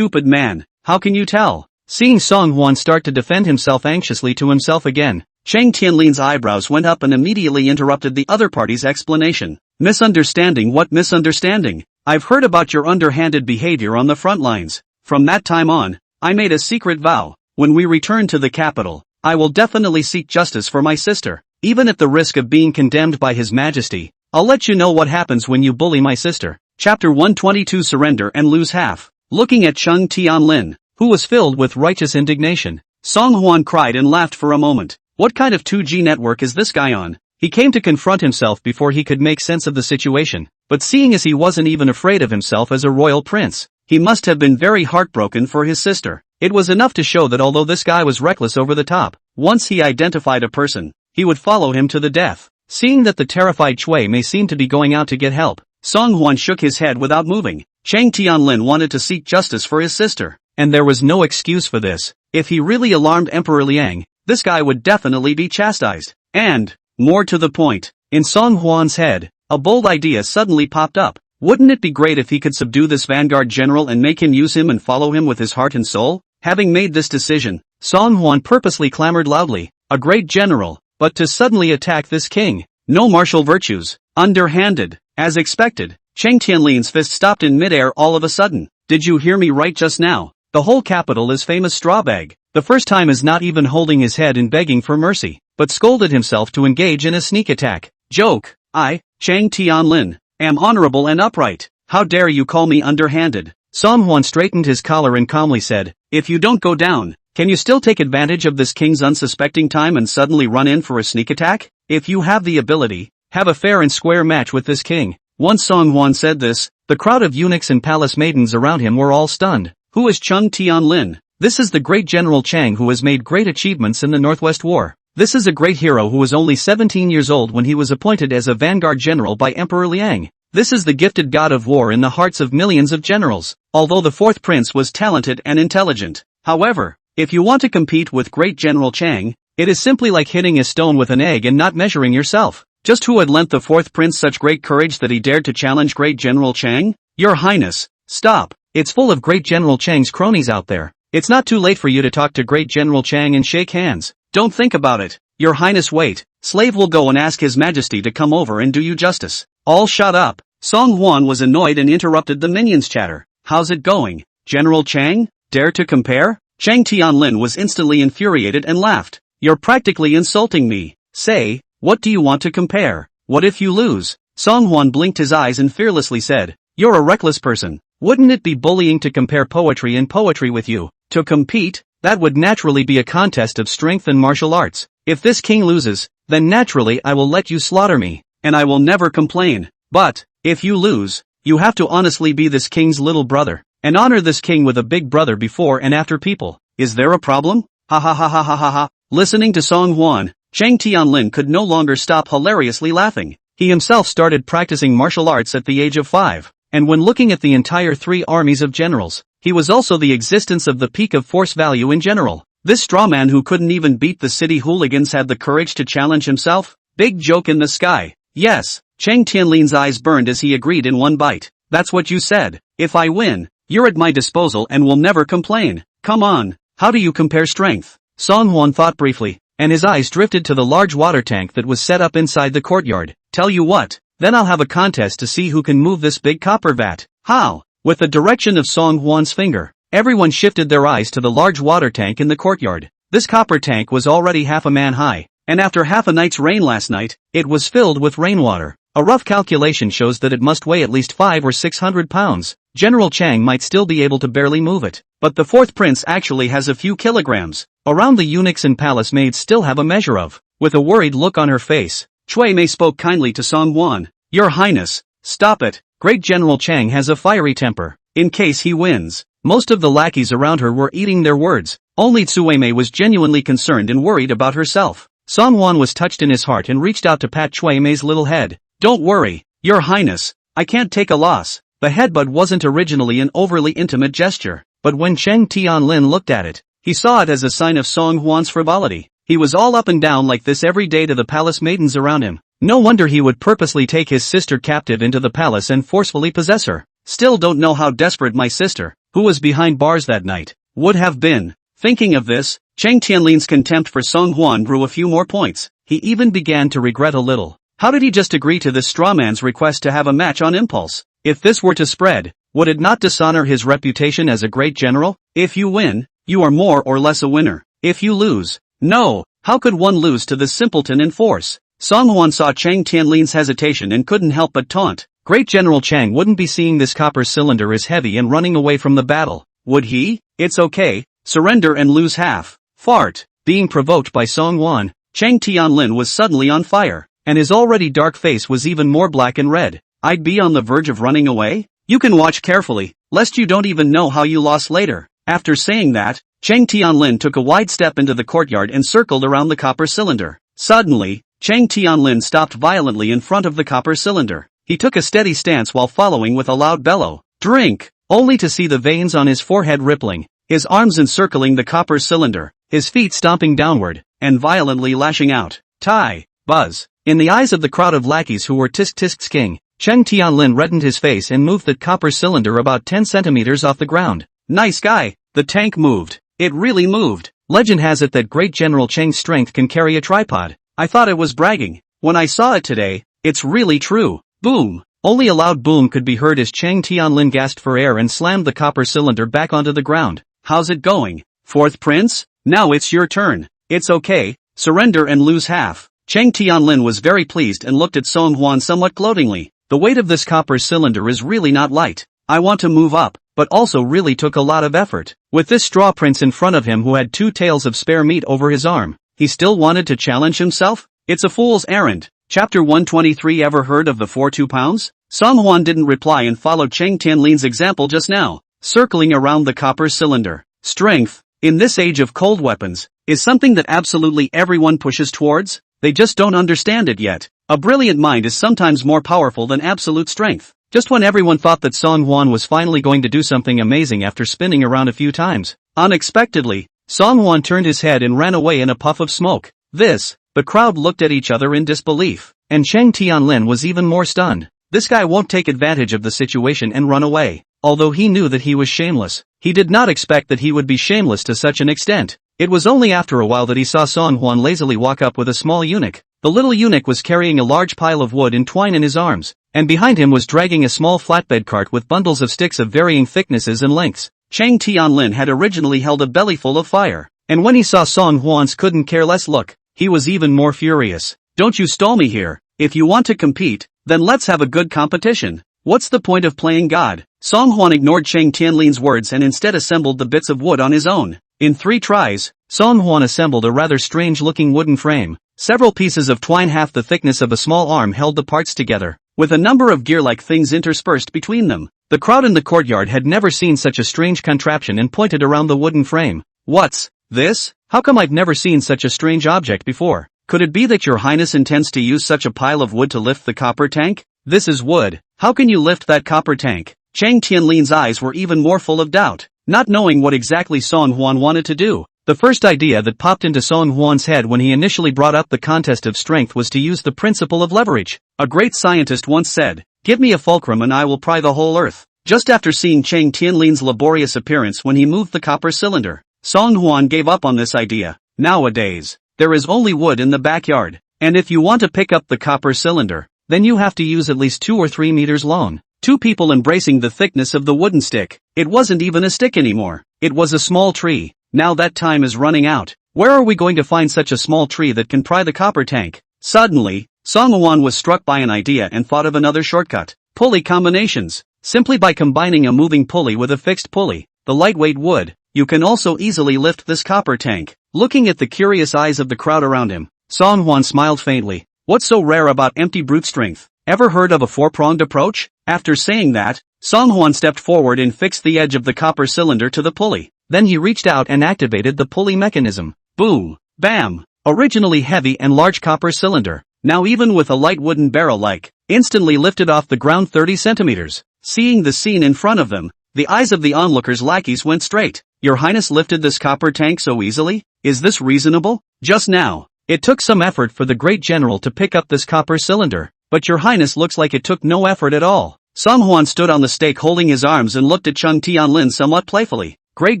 man. How can you tell? Seeing Song Huan start to defend himself anxiously to himself again, Chang Tianlin's eyebrows went up and immediately interrupted the other party's explanation. Misunderstanding? What misunderstanding? I've heard about your underhanded behavior on the front lines. From that time on, I made a secret vow. When we return to the capital, I will definitely seek justice for my sister, even at the risk of being condemned by His Majesty. I'll let you know what happens when you bully my sister. Chapter 122 Surrender and Lose Half. Looking at Chang Tianlin, who was filled with righteous indignation, Song Huan cried and laughed for a moment. What kind of 2G network is this guy on? He came to confront himself before he could make sense of the situation, but seeing as he wasn't even afraid of himself as a royal prince, he must have been very heartbroken for his sister. It was enough to show that although this guy was reckless over the top, once he identified a person, he would follow him to the death. Seeing that the terrified Cui may seem to be going out to get help, Song Huan shook his head without moving. Chang Tianlin wanted to seek justice for his sister, and there was no excuse for this. If he really alarmed Emperor Liang, this guy would definitely be chastised. And, more to the point, in Song Huan's head, a bold idea suddenly popped up. Wouldn't it be great if he could subdue this vanguard general and make him use him and follow him with his heart and soul? Having made this decision, Song Huan purposely clamored loudly, a great general, but to suddenly attack this king. No martial virtues, underhanded. As expected, Chang Tianlin's fist stopped in midair all of a sudden. Did you hear me right just now? The whole capital is famous straw bag. The first time is not even holding his head and begging for mercy, but scolded himself to engage in a sneak attack. Joke. I, Chang Tianlin, am honorable and upright. How dare you call me underhanded? Song Huan straightened his collar and calmly said, if you don't go down, can you still take advantage of this king's unsuspecting time and suddenly run in for a sneak attack? If you have the ability, have a fair and square match with this king. Once Song Huan said this, the crowd of eunuchs and palace maidens around him were all stunned. Who is Chang Tianlin? This is the great General Chang who has made great achievements in the Northwest War. This is a great hero who was only 17 years old when he was appointed as a vanguard general by Emperor Liang. This is the gifted god of war in the hearts of millions of generals. Although the fourth prince was talented and intelligent. However, if you want to compete with great General Chang, it is simply like hitting a stone with an egg and not measuring yourself. Just who had lent the fourth prince such great courage that he dared to challenge great General Chang? Your Highness, stop. It's full of great General Chang's cronies out there. It's not too late for you to talk to great General Chang and shake hands. Don't think about it. Your Highness, wait. Slave will go and ask His Majesty to come over and do you justice. All shut up. Song Huan was annoyed and interrupted the minions' chatter. How's it going? General Chang? Dare to compare? Chang Tianlin was instantly infuriated and laughed. You're practically insulting me. Say, what do you want to compare? What if you lose? Song Huan blinked his eyes and fearlessly said, you're a reckless person. Wouldn't it be bullying to compare poetry and poetry with you? To compete? That would naturally be a contest of strength and martial arts. If this king loses, then naturally I will let you slaughter me, and I will never complain. But, if you lose, you have to honestly be this king's little brother, and honor this king with a big brother before and after people. Is there a problem? Ha ha ha ha ha ha ha. Listening to Song Huan, Chang Tianlin could no longer stop hilariously laughing. He himself started practicing martial arts at the age of 5, and when looking at the entire 3 armies of generals, he was also the existence of the peak of force value in general. This strawman who couldn't even beat the city hooligans had the courage to challenge himself? Big joke in the sky. Yes, Chang Tianlin's eyes burned as he agreed in one bite. That's what you said. If I win, you're at my disposal and will never complain. Come on, How do you compare strength? Song Hwan thought briefly, and his eyes drifted to the large water tank that was set up inside the courtyard. Tell you what, then I'll have a contest to see who can move this big copper vat. How? With the direction of Song Hwan's finger, everyone shifted their eyes to the large water tank in the courtyard. This copper tank was already half a man high, and after half a night's rain last night, it was filled with rainwater. A rough calculation shows that it must weigh at least 500 or 600 pounds. General Chang might still be able to barely move it, but the fourth prince actually has a few kilograms. Around the eunuchs and palace maids still have a measure of. With a worried look on her face, Cui Mei spoke kindly to Song Hwan. Your Highness, stop it. Great General Chang has a fiery temper. In case he wins. Most of the lackeys around her were eating their words. Only Cui Mei was genuinely concerned and worried about herself. Song Hwan was touched in his heart and reached out to pat Cui Mei's little head. Don't worry, Your Highness, I can't take a loss. The headbutt wasn't originally an overly intimate gesture, but when Cheng Tianlin looked at it, he saw it as a sign of Song Hwan's frivolity. He was all up and down like this every day to the palace maidens around him. No wonder he would purposely take his sister captive into the palace and forcefully possess her. Still don't know how desperate my sister, who was behind bars that night, would have been. Thinking of this, Cheng Tianlin's contempt for Song Hwan grew a few more points. He even began to regret a little. How did he just agree to this strawman's request to have a match on impulse? If this were to spread, would it not dishonor his reputation as a great general? If you win, you are more or less a winner. If you lose, no, how could one lose to this simpleton in force? Song Hwan saw Cheng Tianlin's hesitation and couldn't help but taunt. Great General Chang wouldn't be seeing this copper cylinder as heavy and running away from the battle, would he? It's okay, surrender and lose half. Fart. Being provoked by Song Hwan, Cheng Tianlin was suddenly on fire, and his already dark face was even more black and red. I'd be on the verge of running away? You can watch carefully, lest you don't even know how you lost later. After saying that, Cheng Tianlin took a wide step into the courtyard and circled around the copper cylinder. Suddenly, Cheng Tianlin stopped violently in front of the copper cylinder. He took a steady stance while following with a loud bellow. Drink! Only to see the veins on his forehead rippling, his arms encircling the copper cylinder, his feet stomping downward, and violently lashing out. Tai! Buzz! In the eyes of the crowd of lackeys who were tisk-tisk's king, Cheng Tianlin reddened his face and moved the copper cylinder about 10 centimeters off the ground. Nice guy! The tank moved. It really moved. Legend has it that Great General Cheng's strength can carry a tripod. I thought it was bragging. When I saw it today, it's really true. Boom! Only a loud boom could be heard as Cheng Tianlin gasped for air and slammed the copper cylinder back onto the ground. How's it going? Fourth prince? Now it's your turn. It's okay, surrender and lose half. Cheng Tianlin was very pleased and looked at Song Hwan somewhat gloatingly. The weight of this copper cylinder is really not light. I want to move up, but also really took a lot of effort. With this straw prince in front of him who had 2 tails of spare meat over his arm, he still wanted to challenge himself? It's a fool's errand. Chapter 123. Ever heard of the 4-2 pounds? Song Hwan didn't reply and followed Cheng Tianlin's example just now, circling around the copper cylinder. Strength, in this age of cold weapons, is something that absolutely everyone pushes towards. They just don't understand it yet. A brilliant mind is sometimes more powerful than absolute strength. Just when everyone thought that Song Hwan was finally going to do something amazing after spinning around a few times, unexpectedly, Song Hwan turned his head and ran away in a puff of smoke. The crowd looked at each other in disbelief, and Cheng Tianlin was even more stunned. This guy won't take advantage of the situation and run away. Although he knew that he was shameless, he did not expect that he would be shameless to such an extent. It was only after a while that he saw Song Hwan lazily walk up with a small eunuch. The little eunuch was carrying a large pile of wood and twine in his arms, and behind him was dragging a small flatbed cart with bundles of sticks of varying thicknesses and lengths. Cheng Tianlin had originally held a bellyful of fire, and when he saw Song Hwan's couldn't care less look, he was even more furious. Don't you stall me here. If you want to compete, then let's have a good competition. What's the point of playing God? Song Hwan ignored Cheng Tianlin's words and instead assembled the bits of wood on his own. In 3 tries, Song Hwan assembled a rather strange-looking wooden frame. Several pieces of twine half the thickness of a small arm held the parts together, with a number of gear-like things interspersed between them. The crowd in the courtyard had never seen such a strange contraption and pointed around the wooden frame. What's this? How come I've never seen such a strange object before? Could it be that your highness intends to use such a pile of wood to lift the copper tank? This is wood. How can you lift that copper tank? Cheng Tianlin's eyes were even more full of doubt, not knowing what exactly Song Hwan wanted to do. The first idea that popped into Song Hwan's head when he initially brought up the contest of strength was to use the principle of leverage. A great scientist once said, "Give me a fulcrum and I will pry the whole earth." Just after seeing Cheng Tianlin's laborious appearance when he moved the copper cylinder, Song Hwan gave up on this idea. Nowadays, there is only wood in the backyard, and if you want to pick up the copper cylinder, then you have to use at least 2 or 3 meters long. Two people embracing the thickness of the wooden stick. It wasn't even a stick anymore. It was a small tree. Now that time is running out. Where are we going to find such a small tree that can pry the copper tank? Suddenly, Song Hwan was struck by an idea and thought of another shortcut. Pulley combinations. Simply by combining a moving pulley with a fixed pulley, the lightweight wood, you can also easily lift this copper tank. Looking at the curious eyes of the crowd around him, Song Hwan smiled faintly. What's so rare about empty brute strength? Ever heard of a four-pronged approach? After saying that, Song Hwan stepped forward and fixed the edge of the copper cylinder to the pulley. Then he reached out and activated the pulley mechanism. Boom! Bam! Originally heavy and large copper cylinder, now even with a light wooden barrel instantly lifted off the ground 30 centimeters. Seeing the scene in front of them, the eyes of the onlookers' lackeys went straight. Your Highness lifted this copper tank so easily? Is this reasonable? Just now, it took some effort for the great general to pick up this copper cylinder, but your Highness looks like it took no effort at all. Song Hwan stood on the stake holding his arms and looked at Chung Tianlin somewhat playfully. Great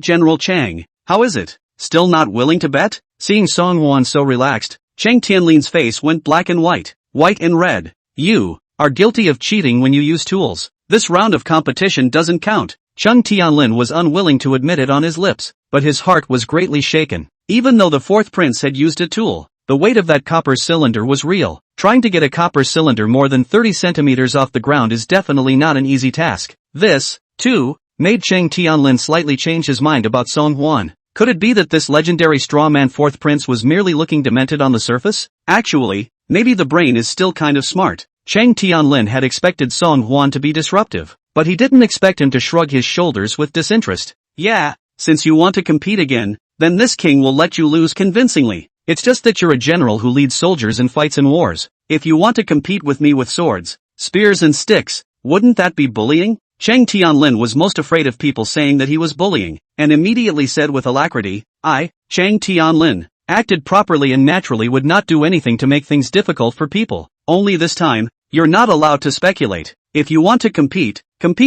General Chang, how is it? Still not willing to bet? Seeing Song Hwan so relaxed, Chang Tianlin's face went black and white and red. You are guilty of cheating when you use tools. This round of competition doesn't count. Chung Tianlin was unwilling to admit it on his lips, but his heart was greatly shaken. Even though the fourth prince had used a tool, the weight of that copper cylinder was real. Trying to get a copper cylinder more than 30 centimeters off the ground is definitely not an easy task. This, too, made Chang Tianlin slightly change his mind about Song Hwan. Could it be that this legendary strawman fourth prince was merely looking demented on the surface? Actually, maybe the brain is still kind of smart. Chang Tianlin had expected Song Hwan to be disruptive, but he didn't expect him to shrug his shoulders with disinterest. Yeah, since you want to compete again, then this king will let you lose convincingly. It's just that you're a general who leads soldiers in fights and wars. If you want to compete with me with swords, spears and sticks, wouldn't that be bullying? Chang Tianlin was most afraid of people saying that he was bullying, and immediately said with alacrity, I, Chang Tianlin, acted properly and naturally would not do anything to make things difficult for people. Only this time, you're not allowed to speculate. If you want to compete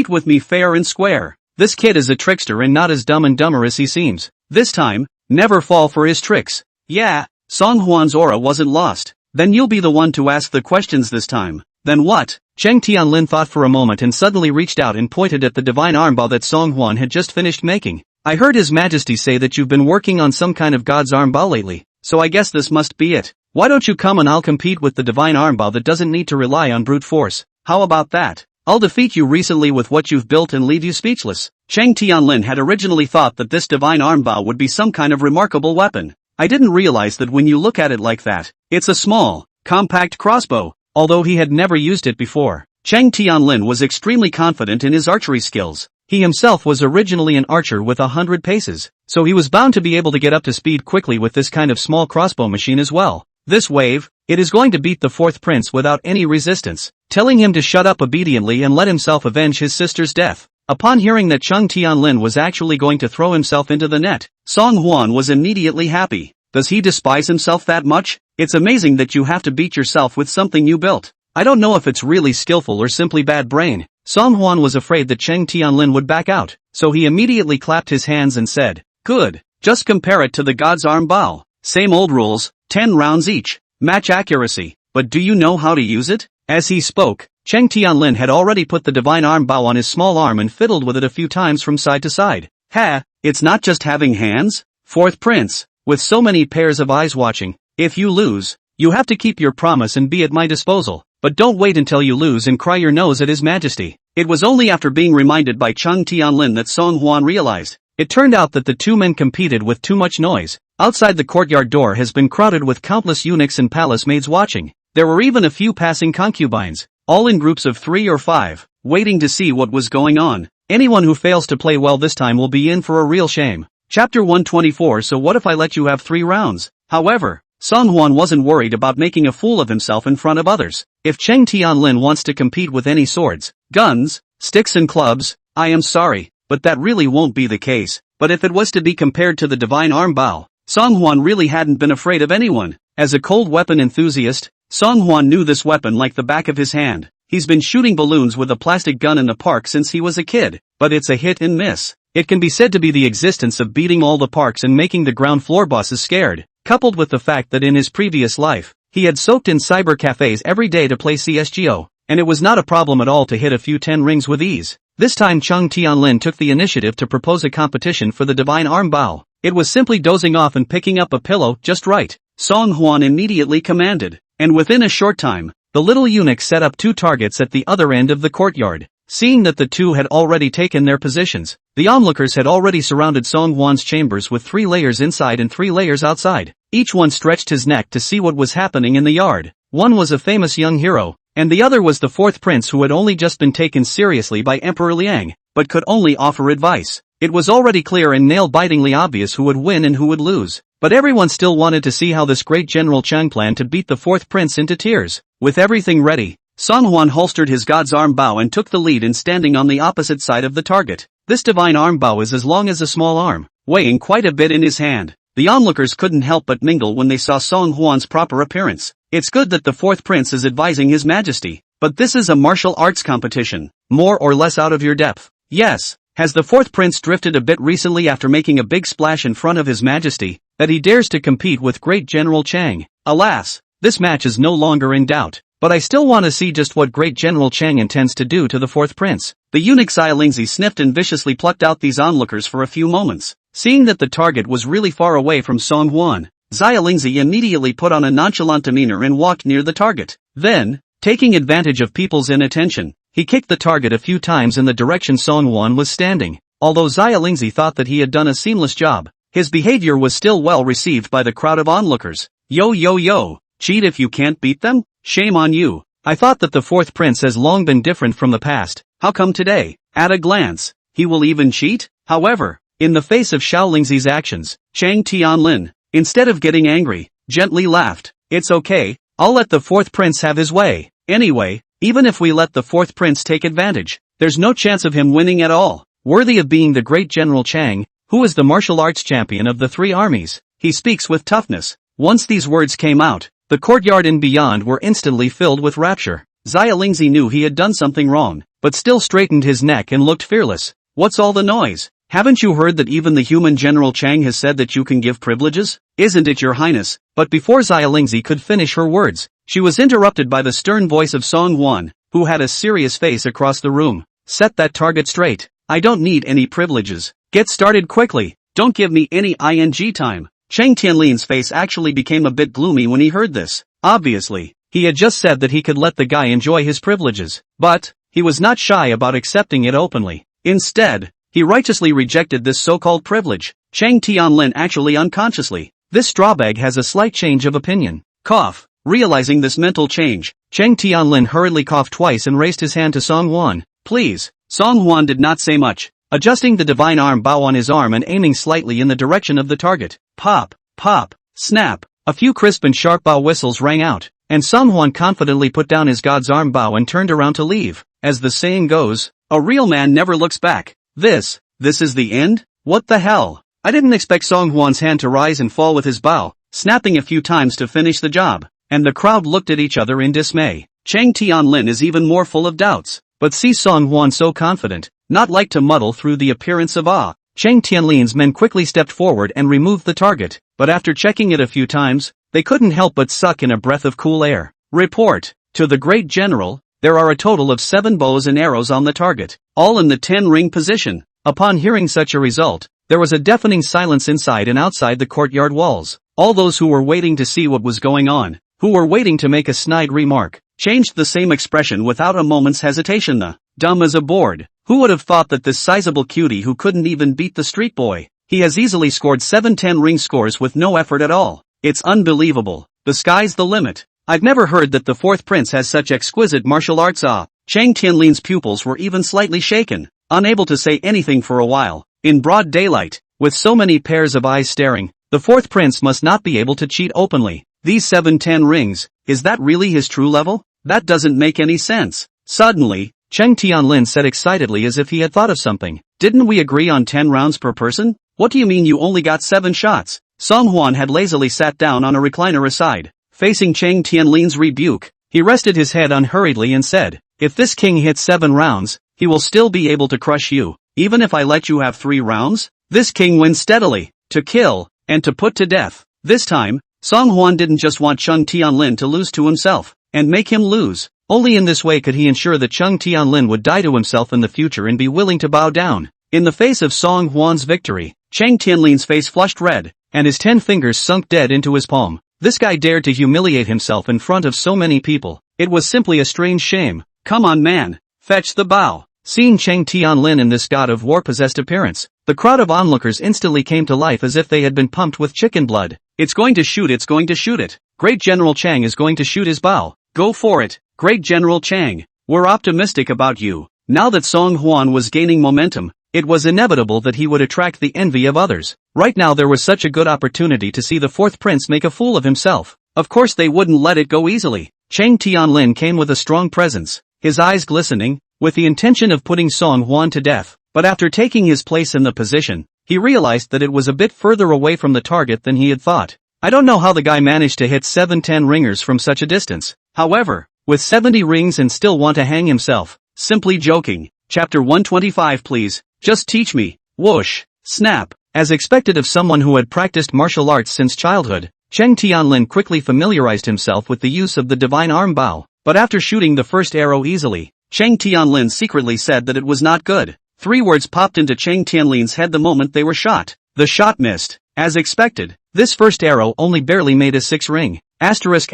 with me fair and square. This kid is a trickster and not as dumb and dumber as he seems. This time, never fall for his tricks. Yeah, Song Hwan's aura wasn't lost. Then you'll be the one to ask the questions this time. Then what? Chang Tianlin thought for a moment and suddenly reached out and pointed at the divine armbow that Song Hwan had just finished making. I heard His Majesty say that you've been working on some kind of god's armbow lately, so I guess this must be it. Why don't you come and I'll compete with the divine armbow that doesn't need to rely on brute force. How about that? I'll defeat you recently with what you've built and leave you speechless. Chang Tianlin had originally thought that this divine armbow would be some kind of remarkable weapon. I didn't realize that when you look at it like that, it's a small, compact crossbow. Although he had never used it before, Chang Tianlin was extremely confident in his archery skills. He himself was originally an archer with 100 paces, so he was bound to be able to get up to speed quickly with this kind of small crossbow machine as well. This wave, it is going to beat the fourth prince without any resistance, telling him to shut up obediently and let himself avenge his sister's death. Upon hearing that Chang Tianlin was actually going to throw himself into the net, Song Hwan was immediately happy. Does he despise himself that much? It's amazing that you have to beat yourself with something you built. I don't know if it's really skillful or simply bad brain. Song Hwan was afraid that Chang Tianlin would back out, so he immediately clapped his hands and said, Good, just compare it to the god's armbow. Same old rules, 10 rounds each, match accuracy, but do you know how to use it? As he spoke, Chang Tianlin had already put the divine armbow on his small arm and fiddled with it a few times from side to side. Ha, it's not just having hands? Fourth prince, with so many pairs of eyes watching, if you lose, you have to keep your promise and be at my disposal, but don't wait until you lose and cry your nose at His Majesty. It was only after being reminded by Chang Tianlin that Song Hwan realized. It turned out that the two men competed with too much noise. Outside the courtyard door has been crowded with countless eunuchs and palace maids watching. There were even a few passing concubines, all in groups of 3 or 5, waiting to see what was going on. Anyone who fails to play well this time will be in for a real shame. Chapter 124 So what if I let you have 3 rounds? However, Song Hwan wasn't worried about making a fool of himself in front of others. If Chang Tianlin wants to compete with any swords, guns, sticks and clubs, I am sorry, but that really won't be the case. But if it was to be compared to the divine armbow, Song Hwan really hadn't been afraid of anyone. As a cold weapon enthusiast, Song Hwan knew this weapon like the back of his hand. He's been shooting balloons with a plastic gun in the park since he was a kid, but it's a hit and miss. It can be said to be the existence of beating all the parks and making the ground floor bosses scared, coupled with the fact that in his previous life, he had soaked in cyber cafes every day to play CSGO, and it was not a problem at all to hit a few 10 rings with ease. This time Chung Tianlin took the initiative to propose a competition for the divine arm bao. It was simply dozing off and picking up a pillow just right, Song Huan immediately commanded, and within a short time, the little eunuch set up 2 targets at the other end of the courtyard. Seeing that the 2 had already taken their positions, the onlookers had already surrounded Song Huan's chambers with 3 layers inside and 3 layers outside. Each one stretched his neck to see what was happening in the yard. One was a famous young hero, and the other was the 4th prince who had only just been taken seriously by Emperor Liang, but could only offer advice. It was already clear and nail-bitingly obvious who would win and who would lose, but everyone still wanted to see how this great General Chang planned to beat the 4th prince into tears. With everything ready, Song Huan holstered his god's arm bao and took the lead in standing on the opposite side of the target. This divine arm bao is as long as a small arm, weighing quite a bit in his hand. The onlookers couldn't help but mingle when they saw Song Huan's proper appearance. It's good that the 4th prince is advising his majesty, but this is a martial arts competition, more or less out of your depth. Yes, has the 4th prince drifted a bit recently after making a big splash in front of his majesty, that he dares to compete with great General Chang? Alas, this match is no longer in doubt, but I still want to see just what great General Chang intends to do to the 4th prince. The eunuch Xia Lingzi sniffed and viciously plucked out these onlookers for a few moments. Seeing that the target was really far away from Song Huan, Xia Lingzi immediately put on a nonchalant demeanor and walked near the target. Then, taking advantage of people's inattention, he kicked the target a few times in the direction Song Huan was standing. Although Xia Lingzi thought that he had done a seamless job, his behavior was still well received by the crowd of onlookers. Yo yo yo, cheat if you can't beat them? Shame on you. I thought that the 4th prince has long been different from the past. How come today, at a glance, he will even cheat? However, in the face of Xiao Lingzi's actions, Chang Tianlin, instead of getting angry, gently laughed. It's okay, I'll let the 4th prince have his way. Anyway, even if we let the 4th prince take advantage, there's no chance of him winning at all. Worthy of being the great General Chang, who is the martial arts champion of the 3 armies, he speaks with toughness. Once these words came out, the courtyard and beyond were instantly filled with rapture. Xia Lingzi knew he had done something wrong, but still straightened his neck and looked fearless. What's all the noise? Haven't you heard that even the human General Chang has said that you can give privileges? Isn't it your highness? But before Xia Lingzi could finish her words, she was interrupted by the stern voice of Song Huan, who had a serious face across the room. Set that target straight. I don't need any privileges. Get started quickly. Don't give me any ing time. Chang Tianlin's face actually became a bit gloomy when he heard this. Obviously, he had just said that he could let the guy enjoy his privileges, but he was not shy about accepting it openly. Instead, he righteously rejected this so-called privilege. Chang Tianlin actually unconsciously. This strawbag has a slight change of opinion. Cough. Realizing this mental change, Chang Tianlin hurriedly coughed twice and raised his hand to Song Huan. Please. Song Huan did not say much, adjusting the divine arm bao on his arm and aiming slightly in the direction of the target. Pop, pop, snap. A few crisp and sharp bao whistles rang out, and Song Huan confidently put down his god's arm bao and turned around to leave. As the saying goes, a real man never looks back. This is the end? What the hell? I didn't expect Song Huan's hand to rise and fall with his bao, snapping a few times to finish the job, and the crowd looked at each other in dismay. Chang Tianlin is even more full of doubts, but sees Song Huan so confident, not like to muddle through the appearance of awe. Chang Tianlin's men quickly stepped forward and removed the target, but after checking it a few times, they couldn't help but suck in a breath of cool air. Report, to the great general, there are a total of 7 bows and arrows on the target, all in the 10-ring position. Upon hearing such a result, there was a deafening silence inside and outside the courtyard walls. All those who were waiting to see what was going on, who were waiting to make a snide remark, changed the same expression without a moment's hesitation. The dumb as a board. Who would have thought that this sizable cutie who couldn't even beat the street boy? He has easily scored 7 10-ring scores with no effort at all. It's unbelievable. The sky's the limit. I've never heard that the 4th prince has such exquisite martial arts. Chang Tianlin's pupils were even slightly shaken, unable to say anything for a while. In broad daylight, with so many pairs of eyes staring, the 4th prince must not be able to cheat openly. These 7 10 rings, is that really his true level? That doesn't make any sense. Suddenly, Chang Tianlin said excitedly as if he had thought of something. Didn't we agree on 10 rounds per person? What do you mean you only got 7 shots? Song Huan had lazily sat down on a recliner aside, facing Chang Tianlin's rebuke. He rested his head unhurriedly and said, if this king hits 7 rounds, he will still be able to crush you. even if I let you have 3 rounds? This king wins steadily, to kill, and to put to death. This time, Song Hwan didn't just want Chung Tianlin to lose to himself, and make him lose. Only in this way could he ensure that Chung Tianlin would die to himself in the future and be willing to bow down. In the face of Song Hwan's victory, Chang Tianlin's face flushed red, and his 10 fingers sunk dead into his palm. This guy dared to humiliate himself in front of so many people. It was simply a strange shame. Come on man, fetch the bow. Seeing Chang Tianlin in this god of war-possessed appearance, the crowd of onlookers instantly came to life as if they had been pumped with chicken blood. It's going to shoot it. Great General Chang is going to shoot his bow. Go for it, Great General Chang. We're optimistic about you. Now that Song Hwan was gaining momentum, it was inevitable that he would attract the envy of others. Right now there was such a good opportunity to see the 4th prince make a fool of himself. Of course they wouldn't let it go easily. Chang Tianlin came with a strong presence, his eyes glistening, with the intention of putting Song Hwan to death. But after taking his place in the position, he realized that it was a bit further away from the target than he had thought. I don't know how the guy managed to hit 7-10 ringers from such a distance. However, with 70 rings and still want to hang himself. Simply joking. Chapter 125 please, just teach me. Whoosh, snap. As expected of someone who had practiced martial arts since childhood, Chang Tianlin quickly familiarized himself with the use of the divine arm bow. But after shooting the first arrow easily, Chang Tianlin secretly said that it was not good. 3 words popped into Chang Tianlin's head the moment they were shot. The shot missed. As expected, this first arrow only barely made a 6 ring. Asterisk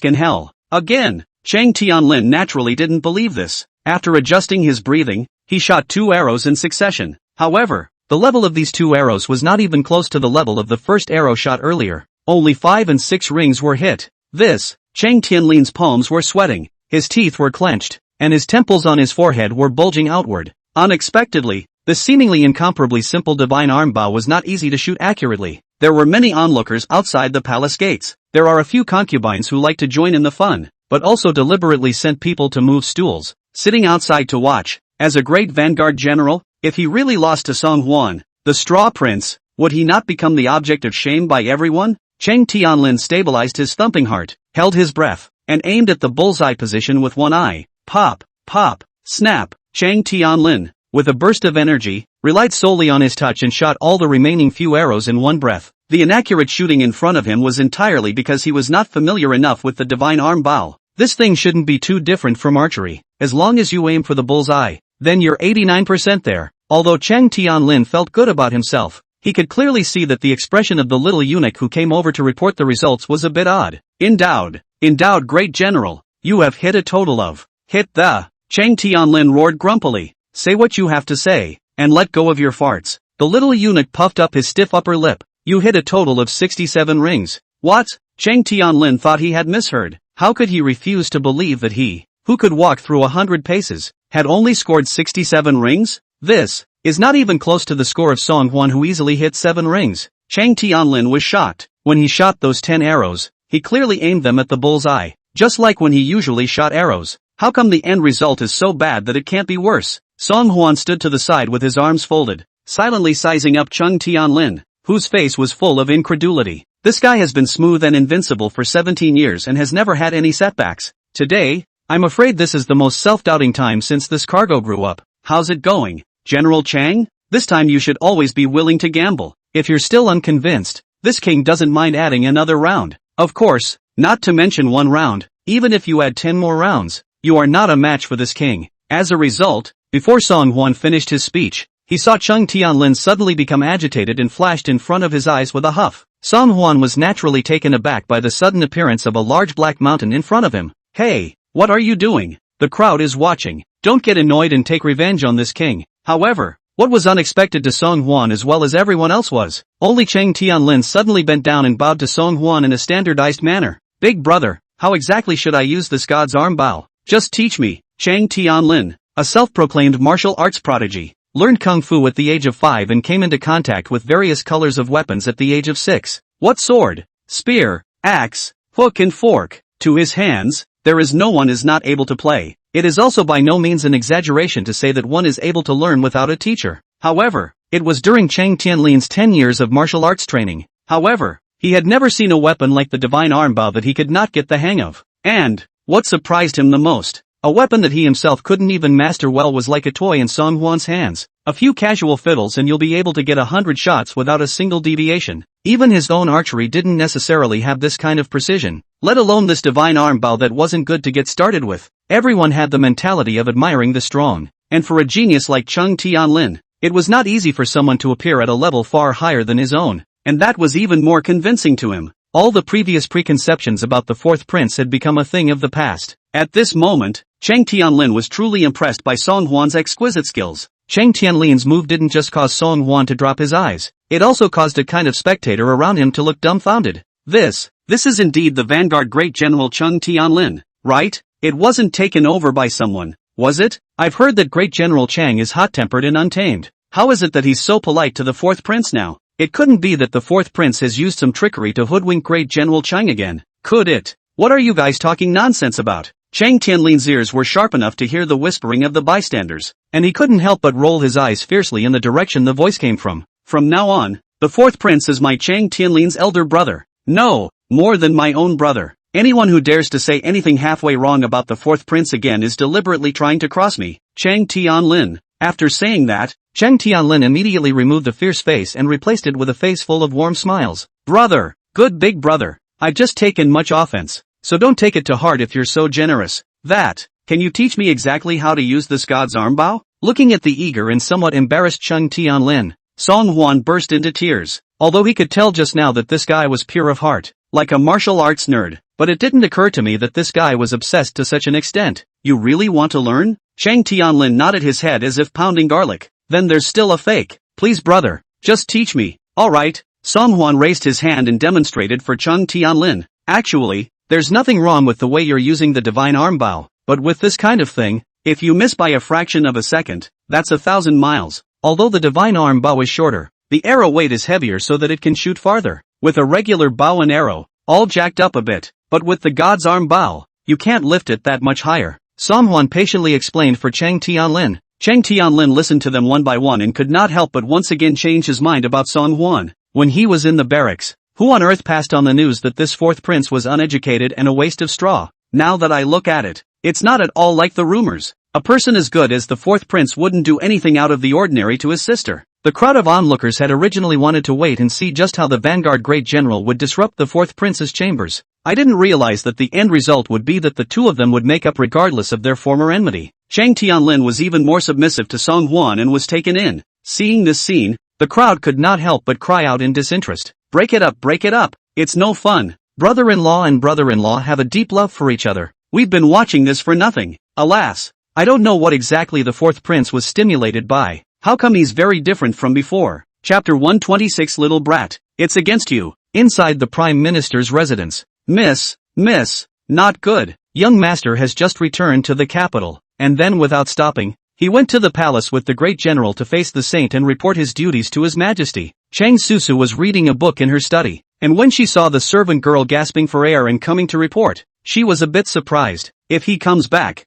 in hell. Again, Chang Tianlin naturally didn't believe this. After adjusting his breathing, he shot 2 arrows in succession. However, the level of these 2 arrows was not even close to the level of the first arrow shot earlier. Only 5 and 6 rings were hit. Chang Tianlin's palms were sweating, his teeth were clenched, and his temples on his forehead were bulging outward. Unexpectedly, the seemingly incomparably simple divine arm bow was not easy to shoot accurately. There were many onlookers outside the palace gates. There are a few concubines who like to join in the fun, but also deliberately sent people to move stools, sitting outside to watch. As a great vanguard general, if he really lost to Song Hwan, the straw prince, would he not become the object of shame by everyone? Chang Tianlin stabilized his thumping heart, held his breath, and aimed at the bullseye position with one eye. Pop, pop, snap. Chang Tianlin, with a burst of energy, relied solely on his touch and shot all the remaining few arrows in one breath. The inaccurate shooting in front of him was entirely because he was not familiar enough with the divine arm bow. This thing shouldn't be too different from archery. As long as you aim for the bullseye, then you're 89% there. Although Chang Tianlin felt good about himself, he could clearly see that the expression of the little eunuch who came over to report the results was a bit odd. Endowed great general, you have hit a total of, hit the, Chang Tianlin roared grumpily. Say what you have to say, and let go of your farts. The little eunuch puffed up his stiff upper lip. You hit a total of 67 rings. What? Chang Tianlin thought he had misheard. How could he refuse to believe that he, who could walk through 100 paces, had only scored 67 rings? This is not even close to the score of Song Hwan, who easily hit 7 rings. Chang Tianlin was shocked. When he shot those 10 arrows, he clearly aimed them at the bullseye, just like when he usually shot arrows. How come the end result is so bad that it can't be worse? Song Hwan stood to the side with his arms folded, silently sizing up Chang Tianlin, whose face was full of incredulity. This guy has been smooth and invincible for 17 years and has never had any setbacks. Today, I'm afraid this is the most self-doubting time since this cargo grew up. How's it going, General Chang? This time you should always be willing to gamble. If you're still unconvinced, this king doesn't mind adding another round. Of course, not to mention 1 round. Even if you add 10 more rounds, you are not a match for this king. As a result, before Song Hwan finished his speech, he saw Chang Tianlin suddenly become agitated and flashed in front of his eyes with a huff. Song Hwan was naturally taken aback by the sudden appearance of a large black mountain in front of him. Hey, what are you doing? The crowd is watching. Don't get annoyed and take revenge on this king. However, what was unexpected to Song Hwan as well as everyone else was, only Chang Tianlin suddenly bent down and bowed to Song Hwan in a standardized manner. Big brother, how exactly should I use this god's arm bow? Just teach me. Chang Tianlin, a self-proclaimed martial arts prodigy, learned kung fu at the age of 5 and came into contact with various colors of weapons at the age of 6. What sword, spear, axe, hook and fork, to his hands, there is no one is not able to play. It is also by no means an exaggeration to say that one is able to learn without a teacher. However, it was during Chang Tianlin's 10 years of martial arts training. However, he had never seen a weapon like the divine arm bow that he could not get the hang of. And what surprised him the most? A weapon that he himself couldn't even master well was like a toy in Song Hwan's hands. A few casual fiddles and you'll be able to get 100 shots without a single deviation. Even his own archery didn't necessarily have this kind of precision, let alone this divine arm bow that wasn't good to get started with. Everyone had the mentality of admiring the strong, and for a genius like Chung Tianlin, it was not easy for someone to appear at a level far higher than his own, and that was even more convincing to him. All the previous preconceptions about the fourth prince had become a thing of the past. At this moment, Chang Tianlin was truly impressed by Song Hwan's exquisite skills. Chang Tianlin's move didn't just cause Song Hwan to drop his eyes, it also caused a kind of spectator around him to look dumbfounded. This is indeed the vanguard great general Chung Tianlin, right? It wasn't taken over by someone, was it? I've heard that great general Chang is hot-tempered and untamed. How is it that he's so polite to the fourth prince now? It couldn't be that the fourth prince has used some trickery to hoodwink great general Chang again, could it? What are you guys talking nonsense about? Chang Tianlin's ears were sharp enough to hear the whispering of the bystanders, and he couldn't help but roll his eyes fiercely in the direction the voice came from. From now on, the fourth prince is my Chang Tianlin's elder brother. No, more than my own brother. Anyone who dares to say anything halfway wrong about the fourth prince again is deliberately trying to cross me. Chang Tianlin. After saying that, Chang Tianlin immediately removed the fierce face and replaced it with a face full of warm smiles. Brother, good big brother, I've just taken much offense, so don't take it to heart if you're so generous. Can you teach me exactly how to use this god's arm bow? Looking at the eager and somewhat embarrassed Chung Tianlin, Song Hwan burst into tears, although he could tell just now that this guy was pure of heart, like a martial arts nerd. But it didn't occur to me that this guy was obsessed to such an extent. You really want to learn? Chang Tianlin nodded his head as if pounding garlic. Then there's still a fake. Please brother, just teach me. Alright. Song Hwan raised his hand and demonstrated for Chung Tianlin. Actually, there's nothing wrong with the way you're using the divine arm bow, but with this kind of thing, if you miss by a fraction of a second, that's 1,000 miles. Although the divine arm bow is shorter, the arrow weight is heavier so that it can shoot farther. With a regular bow and arrow, all jacked up a bit, but with the god's arm bow, you can't lift it that much higher. Song Hwan patiently explained for Chang Tianlin. Chang Tianlin listened to them one by one and could not help but once again change his mind about Song Hwan. When he was in the barracks, who on earth passed on the news that this fourth prince was uneducated and a waste of straw? Now that I look at it, it's not at all like the rumors. A person as good as the fourth prince wouldn't do anything out of the ordinary to his sister. The crowd of onlookers had originally wanted to wait and see just how the vanguard great general would disrupt the fourth prince's chambers. I didn't realize that the end result would be that the two of them would make up regardless of their former enmity. Chang Tianlin was even more submissive to Song Hwan and was taken in. Seeing this scene, the crowd could not help but cry out in disinterest. Break it up, it's no fun. Brother-in-law and brother-in-law have a deep love for each other. We've been watching this for nothing. Alas, I don't know what exactly the fourth prince was stimulated by. How come he's very different from before? Chapter 126 Little Brat, it's against you. Inside the Prime Minister's residence. Miss, not good. Young master has just returned to the capital, and then without stopping, he went to the palace with the great general to face the saint and report his duties to his majesty. Chang Susu was reading a book in her study, and when she saw the servant girl gasping for air and coming to report, she was a bit surprised. If he comes back,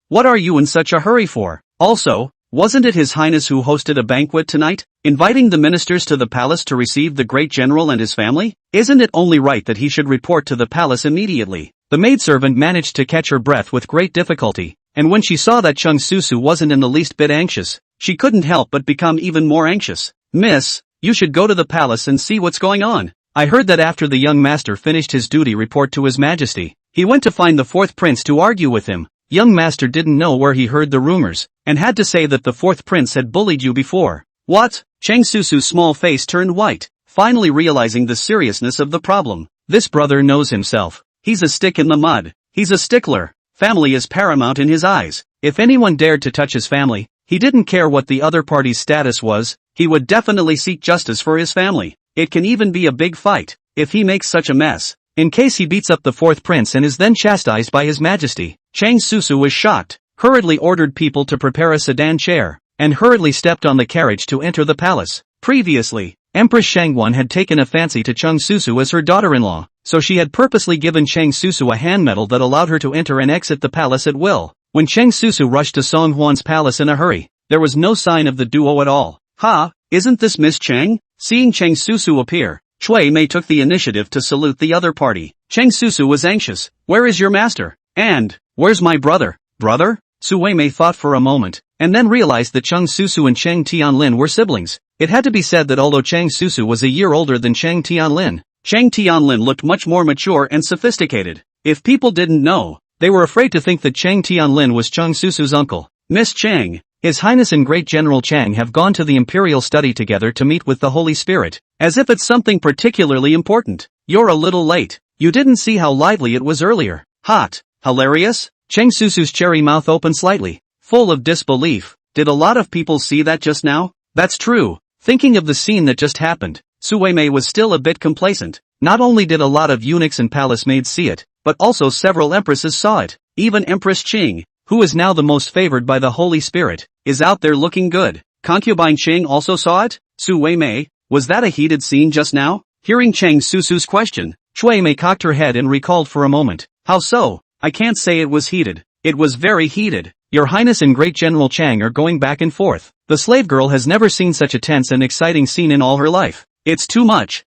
what are you in such a hurry for? Also, wasn't it His Highness who hosted a banquet tonight, inviting the ministers to the palace to receive the great general and his family? Isn't it only right that he should report to the palace immediately? The maidservant managed to catch her breath with great difficulty, and when she saw that Chung Susu wasn't in the least bit anxious, she couldn't help but become even more anxious. Miss, you should go to the palace and see what's going on. I heard that after the young master finished his duty report to his majesty, he went to find the fourth prince to argue with him. Young master didn't know where he heard the rumors, and had to say that the fourth prince had bullied you before. What? Chang Susu's small face turned white, finally realizing the seriousness of the problem. This brother knows himself. He's a stick in the mud. He's a stickler. Family is paramount in his eyes. If anyone dared to touch his family, he didn't care what the other party's status was, he would definitely seek justice for his family. It can even be a big fight, if he makes such a mess. In case he beats up the fourth prince and is then chastised by his majesty. Chang Susu was shocked, hurriedly ordered people to prepare a sedan chair, and hurriedly stepped on the carriage to enter the palace. Previously, Empress Shangguan had taken a fancy to Chung Susu as her daughter-in-law, so she had purposely given Chang Susu a hand medal that allowed her to enter and exit the palace at will. When Chang Susu rushed to Song Hwan's palace in a hurry, there was no sign of the duo at all. Ha, isn't this Miss Chang? Seeing Chang Susu appear, Cui Mei took the initiative to salute the other party. Chang Susu was anxious. Where is your master? And, Where's my brother? Brother? Su Weimei thought for a moment, and then realized that Chang Susu and Chang Tianlin were siblings. It had to be said that although Chang Susu was a year older than Chang Tianlin, Chang Tianlin looked much more mature and sophisticated. If people didn't know, they were afraid to think that Chang Tianlin was Chang Susu's uncle. Miss Chang, His Highness and Great General Chang have gone to the imperial study together to meet with the Holy Spirit, as if it's something particularly important. You're a little late. You didn't see how lively it was earlier. Hot. Hilarious? Chang Susu's cherry mouth opened slightly, full of disbelief. Did a lot of people see that just now? That's true. Thinking of the scene that just happened, Su Weimei was still a bit complacent. Not only did a lot of eunuchs and palace maids see it, but also several empresses saw it. Even Empress Qing, who is now the most favored by the Holy Spirit, is out there looking good. Concubine Qing also saw it? Su Weimei, was that a heated scene just now? Hearing Chang Susu's question, Shui Mei cocked her head and recalled for a moment. How so? I can't say it was heated. It was very heated. Your Highness and Great General Chang are going back and forth. The slave girl has never seen such a tense and exciting scene in all her life. It's too much.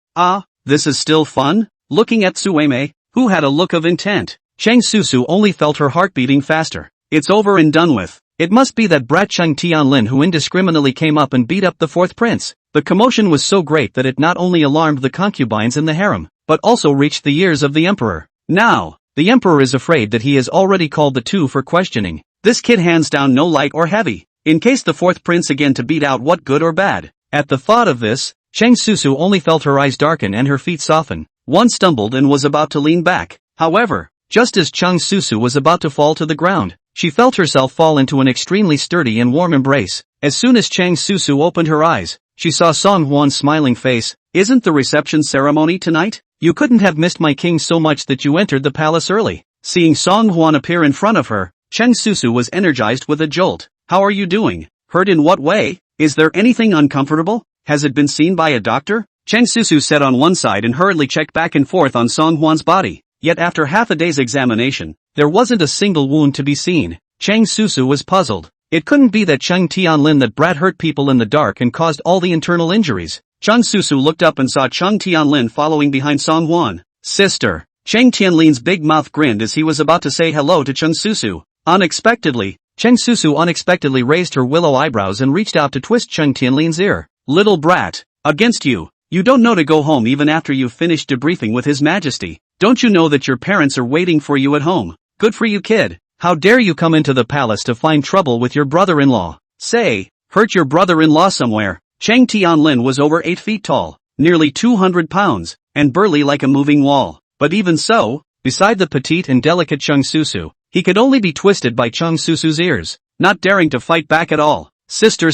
This is still fun? Looking at Su Weimei, who had a look of intent, Chang Susu only felt her heart beating faster. It's over and done with. It must be that brat Chang Tianlin who indiscriminately came up and beat up the fourth prince. The commotion was so great that it not only alarmed the concubines in the harem, but also reached the ears of the emperor. Now, the emperor is afraid that he has already called the two for questioning. This kid hands down no light or heavy. In case the fourth prince again to beat out what good or bad. At the thought of this, Chang Susu only felt her eyes darken and her feet soften. One stumbled and was about to lean back. However, just as Chang Susu was about to fall to the ground, she felt herself fall into an extremely sturdy and warm embrace. As soon as Chang Susu opened her eyes, she saw Song Huan's smiling face. Isn't the reception ceremony tonight? You couldn't have missed my king so much that you entered the palace early. Seeing Song Huan appear in front of her, Chang Susu was energized with a jolt. How are you doing? Hurt in what way? Is there anything uncomfortable? Has it been seen by a doctor? Chang Susu sat on one side and hurriedly checked back and forth on Song Huan's body. Yet after half a day's examination, there wasn't a single wound to be seen. Chang Susu was puzzled. It couldn't be that Chang Tianlin that brat hurt people in the dark and caused all the internal injuries. Chang Susu looked up and saw Chang Tianlin following behind Song Huan. Sister. Chang Tianlin's big mouth grinned as he was about to say hello to Chang Susu. Unexpectedly, Chang Susu unexpectedly raised her willow eyebrows and reached out to twist Chang Tianlin's ear. Little brat. Against you. You don't know to go home even after you've finished debriefing with His Majesty. Don't you know that your parents are waiting for you at home? Good for you, kid. How dare you come into the palace to find trouble with your brother-in-law? Say, hurt your brother-in-law somewhere. Chang Tianlin was over 8 feet tall, nearly 200 pounds, and burly like a moving wall. But even so, beside the petite and delicate Chang Susu, he could only be twisted by Chang Susu's ears, not daring to fight back at all. Sister,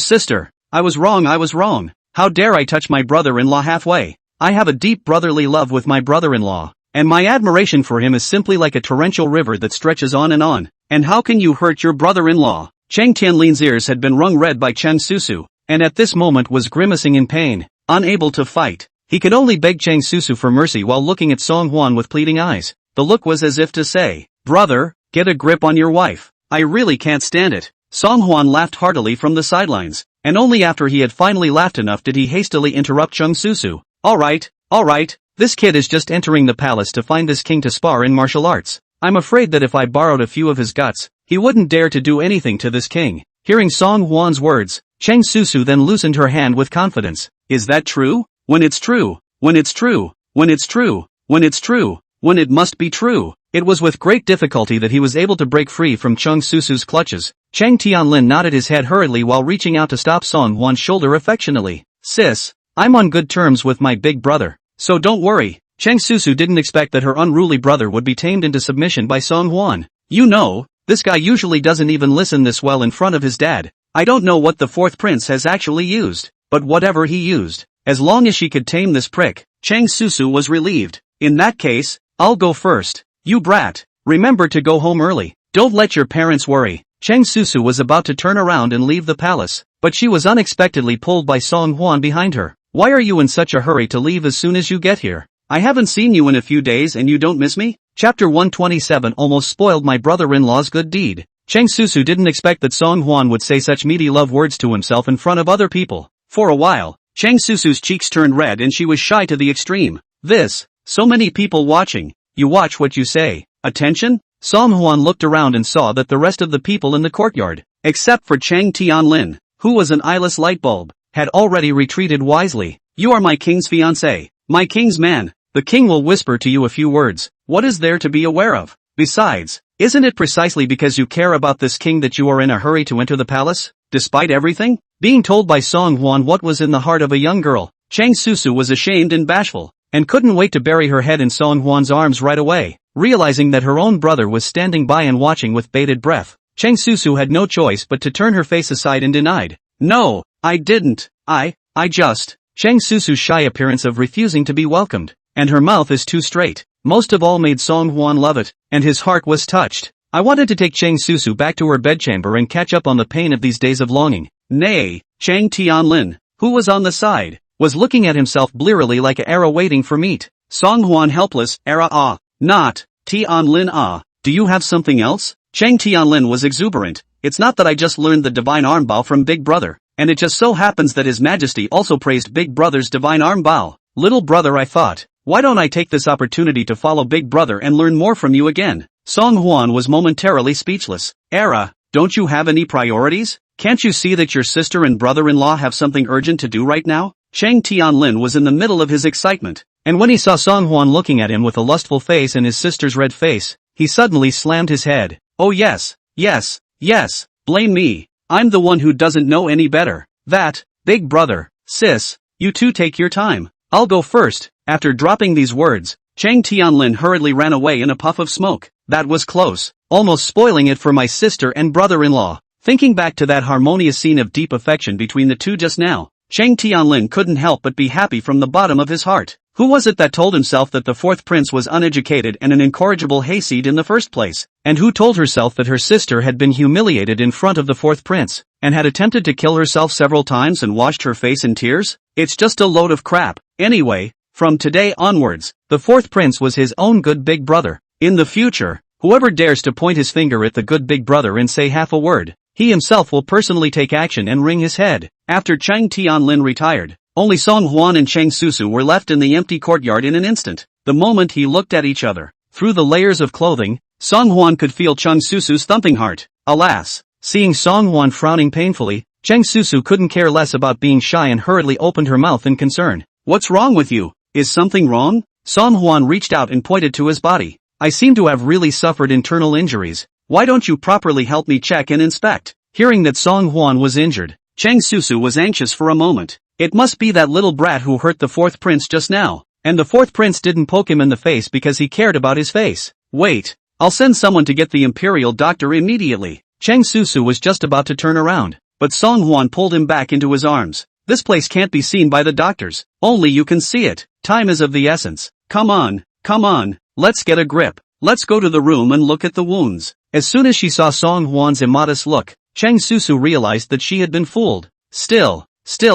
I was wrong. How dare I touch my brother-in-law halfway? I have a deep brotherly love with my brother-in-law, and my admiration for him is simply like a torrential river that stretches on. And how can you hurt your brother-in-law? Chang Tianlin's ears had been wrung red by Chang Susu, and at this moment was grimacing in pain, unable to fight. He could only beg Chang Susu for mercy while looking at Song Huan with pleading eyes. The look was as if to say, brother, get a grip on your wife. I really can't stand it. Song Huan laughed heartily from the sidelines, and only after he had finally laughed enough did he hastily interrupt Chang Susu. Alright, this kid is just entering the palace to find this king to spar in martial arts. I'm afraid that if I borrowed a few of his guts, he wouldn't dare to do anything to this king. Hearing Song Huan's words, Chang Susu then loosened her hand with confidence. Is that true? When it must be true. It was with great difficulty that he was able to break free from Chang Susu's clutches. Chang Tianlin nodded his head hurriedly while reaching out to stop Song Huan's shoulder affectionately. Sis, I'm on good terms with my big brother, so don't worry. Chang Susu didn't expect that her unruly brother would be tamed into submission by Song Huan. You know, this guy usually doesn't even listen this well in front of his dad. I don't know what the fourth prince has actually used, but whatever he used, as long as she could tame this prick, Chang Susu was relieved. In that case, I'll go first. You brat, remember to go home early. Don't let your parents worry. Chang Susu was about to turn around and leave the palace, but she was unexpectedly pulled by Song Huan behind her. Why are you in such a hurry to leave as soon as you get here? I haven't seen you in a few days and you don't miss me? Chapter 127 almost spoiled my brother-in-law's good deed. Chang Susu didn't expect that Song Huan would say such meaty love words to himself in front of other people. For a while, Chang Susu's cheeks turned red and she was shy to the extreme. So many people watching. You watch what you say. Attention? Song Huan looked around and saw that the rest of the people in the courtyard, except for Chang Tianlin, who was an eyeless light bulb, had already retreated wisely. You are my king's fiancé, my king's man. The king will whisper to you a few words. What is there to be aware of? Besides, isn't it precisely because you care about this king that you are in a hurry to enter the palace? Despite everything? Being told by Song Huan what was in the heart of a young girl, Chang Susu was ashamed and bashful, and couldn't wait to bury her head in Song Huan's arms right away. Realizing that her own brother was standing by and watching with bated breath, Chang Susu had no choice but to turn her face aside and denied. No, I didn't. I just. Chang Susu's shy appearance of refusing to be welcomed, and her mouth is too straight, most of all made Song Huan love it, and his heart was touched. I wanted to take Chang Susu back to her bedchamber and catch up on the pain of these days of longing. Nay, Chang Tianlin, who was on the side, was looking at himself blearily like a arrow waiting for meat. Song Huan helpless, era ah. Not, Tianlin ah, do you have something else? Chang Tianlin was exuberant. It's not that I just learned the divine arm bow from Big Brother, and it just so happens that His Majesty also praised Big Brother's divine arm bow. Little brother, I thought, why don't I take this opportunity to follow Big Brother and learn more from you again? Song Huan was momentarily speechless. Era, don't you have any priorities? Can't you see that your sister and brother-in-law have something urgent to do right now? Chang Tianlin was in the middle of his excitement, and when he saw Song Huan looking at him with a lustful face and his sister's red face, he suddenly slammed his head. Oh yes, blame me. I'm the one who doesn't know any better. That, Big Brother, sis, you two take your time. I'll go first. After dropping these words, Chang Tianlin hurriedly ran away in a puff of smoke. That was close, almost spoiling it for my sister and brother-in-law. Thinking back to that harmonious scene of deep affection between the two just now, Chang Tianlin couldn't help but be happy from the bottom of his heart. Who was it that told himself that the fourth prince was uneducated and an incorrigible hayseed in the first place? And who told herself that her sister had been humiliated in front of the fourth prince, and had attempted to kill herself several times and washed her face in tears? It's just a load of crap. Anyway, from today onwards, the fourth prince was his own good big brother. In the future, whoever dares to point his finger at the good big brother and say half a word, he himself will personally take action and wring his head. After Chang Tianlin retired, only Song Huan and Chang Susu were left in the empty courtyard in an instant. The moment he looked at each other, through the layers of clothing, Song Huan could feel Chang Susu's thumping heart. Alas, seeing Song Huan frowning painfully, Chang Susu couldn't care less about being shy and hurriedly opened her mouth in concern. What's wrong with you? Is something wrong? Song Huan reached out and pointed to his body. I seem to have really suffered internal injuries. Why don't you properly help me check and inspect? Hearing that Song Huan was injured, Chang Susu was anxious for a moment. It must be that little brat who hurt the fourth prince just now. And the fourth prince didn't poke him in the face because he cared about his face. Wait, I'll send someone to get the imperial doctor immediately. Chang Susu was just about to turn around, but Song Huan pulled him back into his arms. This place can't be seen by the doctors. Only you can see it. Time is of the essence. Come on, let's get a grip. Let's go to the room and look at the wounds. As soon as she saw Song Huan's immodest look, Chang Susu realized that she had been fooled. Still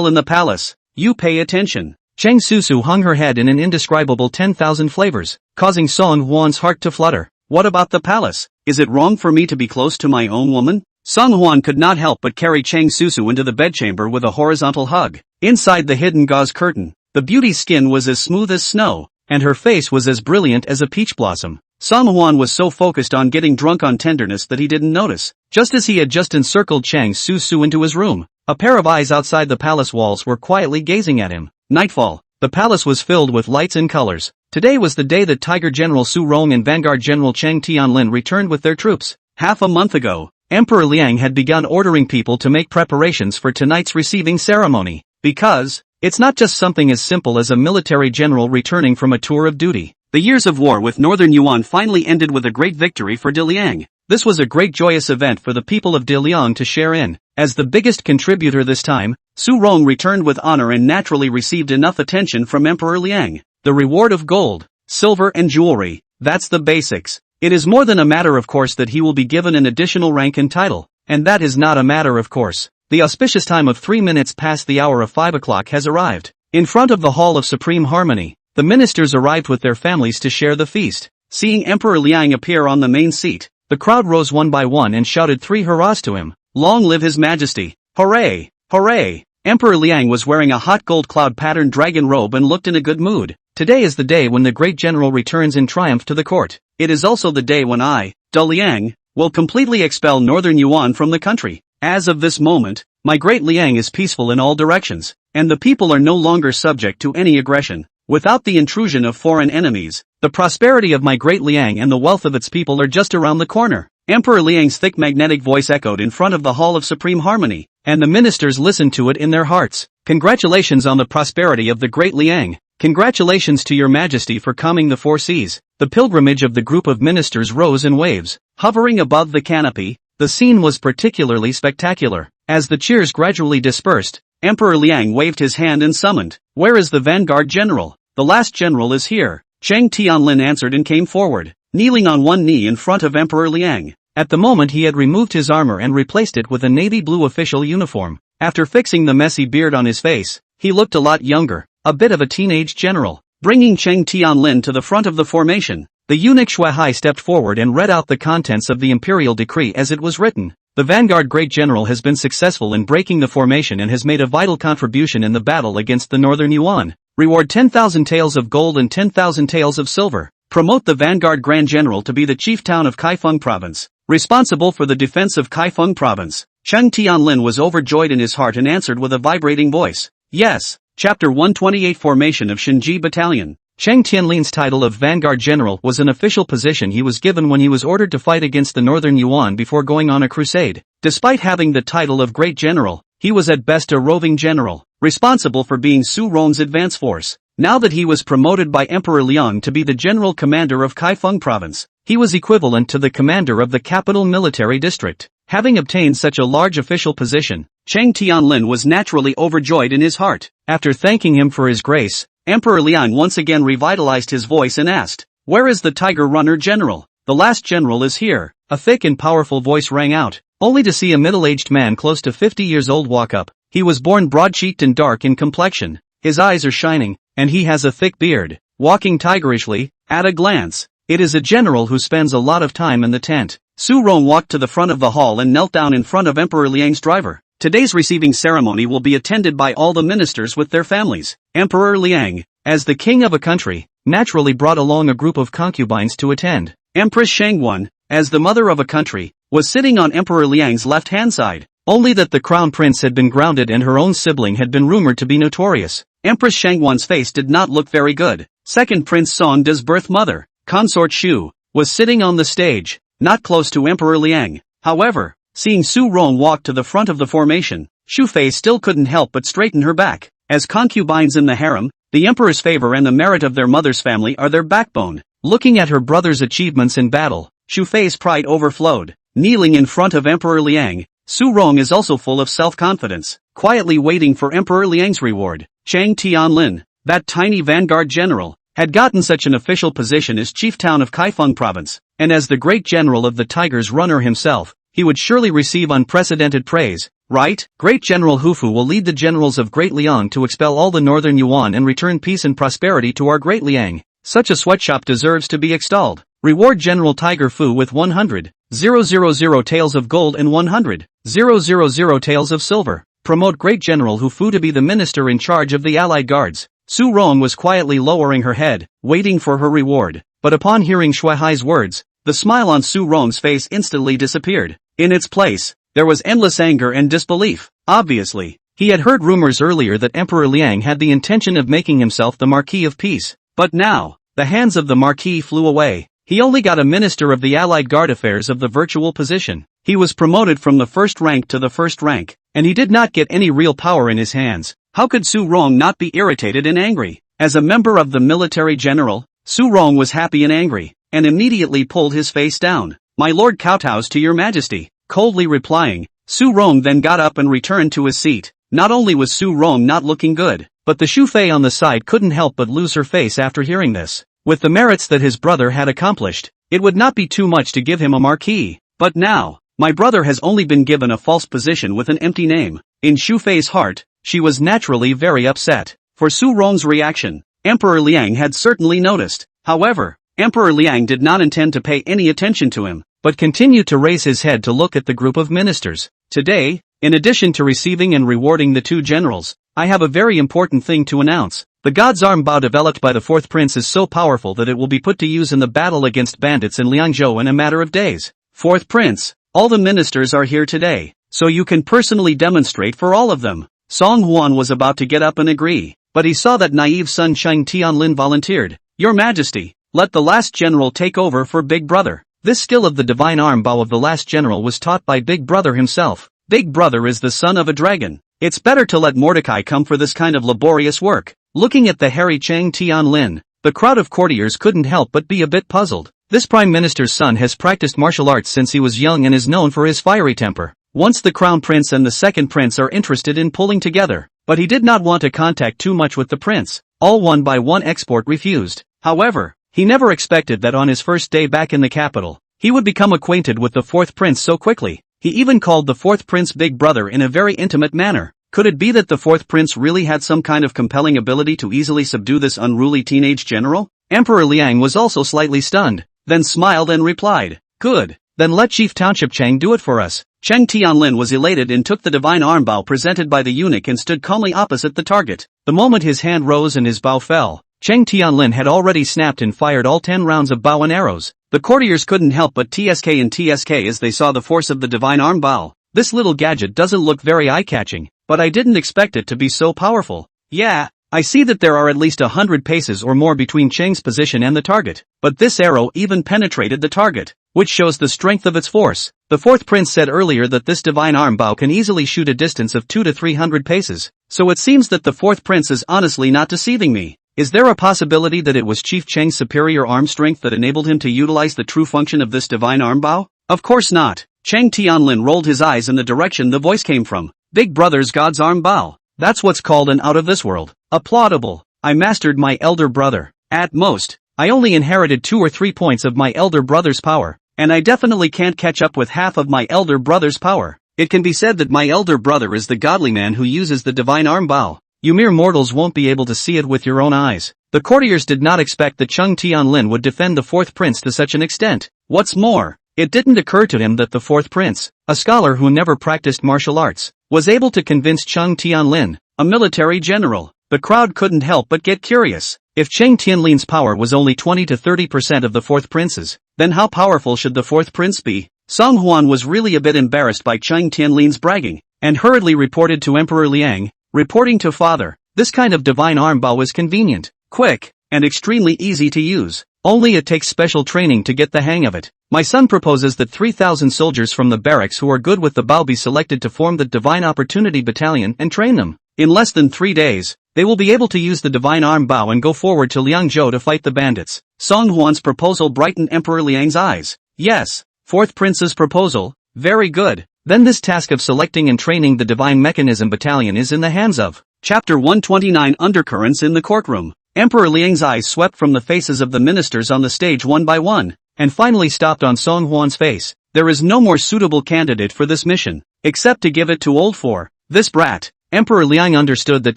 in the palace. You pay attention. Chang Susu hung her head in an indescribable 10,000 flavors, causing Song Huan's heart to flutter. What about the palace? Is it wrong for me to be close to my own woman? Song Huan could not help but carry Chang Susu into the bedchamber with a horizontal hug. Inside the hidden gauze curtain, the beauty's skin was as smooth as snow, and her face was as brilliant as a peach blossom. Song Huan was so focused on getting drunk on tenderness that he didn't notice. Just as he had just encircled Chang Susu into his room, a pair of eyes outside the palace walls were quietly gazing at him. Nightfall. The palace was filled with lights and colors. Today was the day that Tiger General Su Rong and Vanguard General Chang Tianlin returned with their troops. Half a month ago, Emperor Liang had begun ordering people to make preparations for tonight's receiving ceremony. Because, it's not just something as simple as a military general returning from a tour of duty. The years of war with Northern Yuan finally ended with a great victory for Diliang. This was a great joyous event for the people of Diliang to share in. As the biggest contributor this time, Su Rong returned with honor and naturally received enough attention from Emperor Liang. The reward of gold, silver and jewelry, that's the basics. It is more than a matter of course that he will be given an additional rank and title. And that is not a matter of course. The auspicious time of 3 minutes past the hour of 5 o'clock has arrived. In front of the Hall of Supreme Harmony, the ministers arrived with their families to share the feast. Seeing Emperor Liang appear on the main seat, the crowd rose one by one and shouted 3 hurrahs to him. Long live His Majesty! Hooray! Hooray! Emperor Liang was wearing a hot gold cloud patterned dragon robe and looked in a good mood. Today is the day when the great general returns in triumph to the court. It is also the day when I, De Liang, will completely expel Northern Yuan from the country. As of this moment, my great Liang is peaceful in all directions, and the people are no longer subject to any aggression. Without the intrusion of foreign enemies, the prosperity of my great Liang and the wealth of its people are just around the corner. Emperor Liang's thick magnetic voice echoed in front of the Hall of Supreme Harmony, and the ministers listened to it in their hearts. Congratulations on the prosperity of the great Liang. Congratulations to your majesty for calming the four seas. The pilgrimage of the group of ministers rose in waves. Hovering above the canopy, the scene was particularly spectacular. As the cheers gradually dispersed, Emperor Liang waved his hand and summoned, "Where is the vanguard general? The last general is here." Cheng Tianlin answered and came forward, kneeling on one knee in front of Emperor Liang. At the moment he had removed his armor and replaced it with a navy blue official uniform. After fixing the messy beard on his face, he looked a lot younger, a bit of a teenage general. Bringing Cheng Tianlin to the front of the formation, the eunuch Shuai stepped forward and read out the contents of the imperial decree as it was written. The vanguard great general has been successful in breaking the formation and has made a vital contribution in the battle against the Northern Yuan. Reward 10,000 taels of gold and 10,000 taels of silver. Promote the vanguard grand general to be the chief town of Kaifeng province, responsible for the defense of Kaifeng province. Cheng Tianlin was overjoyed in his heart and answered with a vibrating voice, "Yes." Chapter 128 Formation of Shinji Battalion. Cheng Tianlin's title of Vanguard General was an official position he was given when he was ordered to fight against the Northern Yuan before going on a crusade. Despite having the title of Great General, he was at best a roving general, responsible for being Su Rong's advance force. Now that he was promoted by Emperor Liang to be the general commander of Kaifeng province, he was equivalent to the commander of the capital military district. Having obtained such a large official position, Cheng Tianlin was naturally overjoyed in his heart. After thanking him for his grace, Emperor Liang once again revitalized his voice and asked, "Where is the Tiger Runner General? The last general is here." A thick and powerful voice rang out, only to see a middle-aged man close to 50 years old walk up. He was born broad-cheeked and dark in complexion, his eyes are shining, and he has a thick beard, walking tigerishly. At a glance, it is a general who spends a lot of time in the tent. Su Rong walked to the front of the hall and knelt down in front of Emperor Liang's driver. Today's receiving ceremony will be attended by all the ministers with their families. Emperor Liang, as the king of a country, naturally brought along a group of concubines to attend. Empress Shangguan, as the mother of a country, was sitting on Emperor Liang's left-hand side. Only that the crown prince had been grounded and her own sibling had been rumored to be notorious. Empress Shangguan's face did not look very good. Second Prince Songda's birth mother, Consort Shu, was sitting on the stage, not close to Emperor Liang. However, seeing Su Rong walk to the front of the formation, Shu Fei still couldn't help but straighten her back. As concubines in the harem, the emperor's favor and the merit of their mother's family are their backbone. Looking at her brother's achievements in battle, Shu Fei's pride overflowed. Kneeling in front of Emperor Liang, Su Rong is also full of self-confidence, quietly waiting for Emperor Liang's reward. Cheng Tianlin, that tiny vanguard general, had gotten such an official position as chief town of Kaifeng province, and as the great general of the Tiger's Runner himself, he would surely receive unprecedented praise, right? Great General Hufu will lead the generals of Great Liang to expel all the Northern Yuan and return peace and prosperity to our Great Liang. Such a sweatshop deserves to be extolled. Reward General Tiger Fu with 100,000 taels of gold and 100,000 taels of silver. Promote Great General Hufu to be the minister in charge of the allied guards. Su Rong was quietly lowering her head, waiting for her reward, but upon hearing Shuai's words, the smile on Su Rong's face instantly disappeared. In its place, there was endless anger and disbelief. Obviously, he had heard rumors earlier that Emperor Liang had the intention of making himself the Marquis of Peace. But now, the hands of the Marquis flew away. He only got a minister of the Allied Guard affairs of the virtual position. He was promoted from the first rank to the first rank, and he did not get any real power in his hands. How could Su Rong not be irritated and angry? As a member of the military general, Su Rong was happy and angry, and immediately pulled his face down. "My lord kowtows to your majesty." Coldly replying, Su Rong then got up and returned to his seat. Not only was Su Rong not looking good, but the Shu Fei on the side couldn't help but lose her face after hearing this. With the merits that his brother had accomplished, it would not be too much to give him a marquis. But now, my brother has only been given a false position with an empty name. In Shu Fei's heart, she was naturally very upset. For Su Rong's reaction, Emperor Liang had certainly noticed. However, Emperor Liang did not intend to pay any attention to him, but continued to raise his head to look at the group of ministers. Today, in addition to receiving and rewarding the two generals, I have a very important thing to announce. The God's Arm Bow developed by the fourth prince is so powerful that it will be put to use in the battle against bandits in Liangzhou in a matter of days. Fourth prince, all the ministers are here today, so you can personally demonstrate for all of them. Song Huan was about to get up and agree, but he saw that naive son Cheng Tianlin volunteered. Your Majesty, let the last general take over for Big Brother. This skill of the divine arm bow of the last general was taught by Big Brother himself. Big Brother is the son of a dragon. It's better to let Mordecai come for this kind of laborious work. Looking at the hairy Cheng Tianlin, the crowd of courtiers couldn't help but be a bit puzzled. This prime minister's son has practiced martial arts since he was young and is known for his fiery temper. Once the crown prince and the second prince are interested in pulling together, but he did not want to contact too much with the prince. All one by one export refused. However, he never expected that on his first day back in the capital, he would become acquainted with the fourth prince so quickly. He even called the fourth prince Big Brother in a very intimate manner. Could it be that the fourth prince really had some kind of compelling ability to easily subdue this unruly teenage general? Emperor Liang was also slightly stunned, then smiled and replied, "Good, then let Chief Township Cheng do it for us." Cheng Tianlin was elated and took the divine arm bow presented by the eunuch and stood calmly opposite the target. The moment his hand rose and his bow fell, Cheng Tianlin had already snapped and fired all 10 rounds of bow and arrows. The courtiers couldn't help but TSK and TSK as they saw the force of the divine arm bow. This little gadget doesn't look very eye-catching, but I didn't expect it to be so powerful. Yeah, I see that there are at least 100 paces or more between Cheng's position and the target, but this arrow even penetrated the target, which shows the strength of its force. The fourth prince said earlier that this divine arm bow can easily shoot a distance of 200 to 300 paces, so it seems that the fourth prince is honestly not deceiving me. Is there a possibility that it was Chief Cheng's superior arm strength that enabled him to utilize the true function of this divine arm bow? Of course not. Cheng Tianlin rolled his eyes in the direction the voice came from. Big Brother's God's arm bow. That's what's called an out of this world. Applaudable. I mastered my elder brother. At most, I only inherited 2 or 3 points of my elder brother's power, and I definitely can't catch up with half of my elder brother's power. It can be said that my elder brother is the godly man who uses the divine arm bow. You mere mortals won't be able to see it with your own eyes. The courtiers did not expect that Cheng Tianlin would defend the fourth prince to such an extent. What's more, it didn't occur to him that the fourth prince, a scholar who never practiced martial arts, was able to convince Cheng Tianlin, a military general. The crowd couldn't help but get curious. If Cheng Tianlin's power was only 20 to 30% of the fourth prince's, then how powerful should the fourth prince be? Song Huan was really a bit embarrassed by Cheng Tianlin's bragging, and hurriedly reported to Emperor Liang, reporting to father, this kind of divine arm bow is convenient, quick, and extremely easy to use. Only it takes special training to get the hang of it. My son proposes that 3,000 soldiers from the barracks who are good with the bow be selected to form the Divine Opportunity Battalion and train them. In less than 3 days, they will be able to use the divine arm bow and go forward to Liangzhou to fight the bandits. Song Huan's proposal brightened Emperor Liang's eyes. Yes, fourth prince's proposal, very good. Then this task of selecting and training the Divine Mechanism Battalion is in the hands of. Chapter 129 Undercurrents in the Courtroom. Emperor Liang's eyes swept from the faces of the ministers on the stage one by one, and finally stopped on Song Huan's face. There is no more suitable candidate for this mission, except to give it to old for this brat. Emperor Liang understood that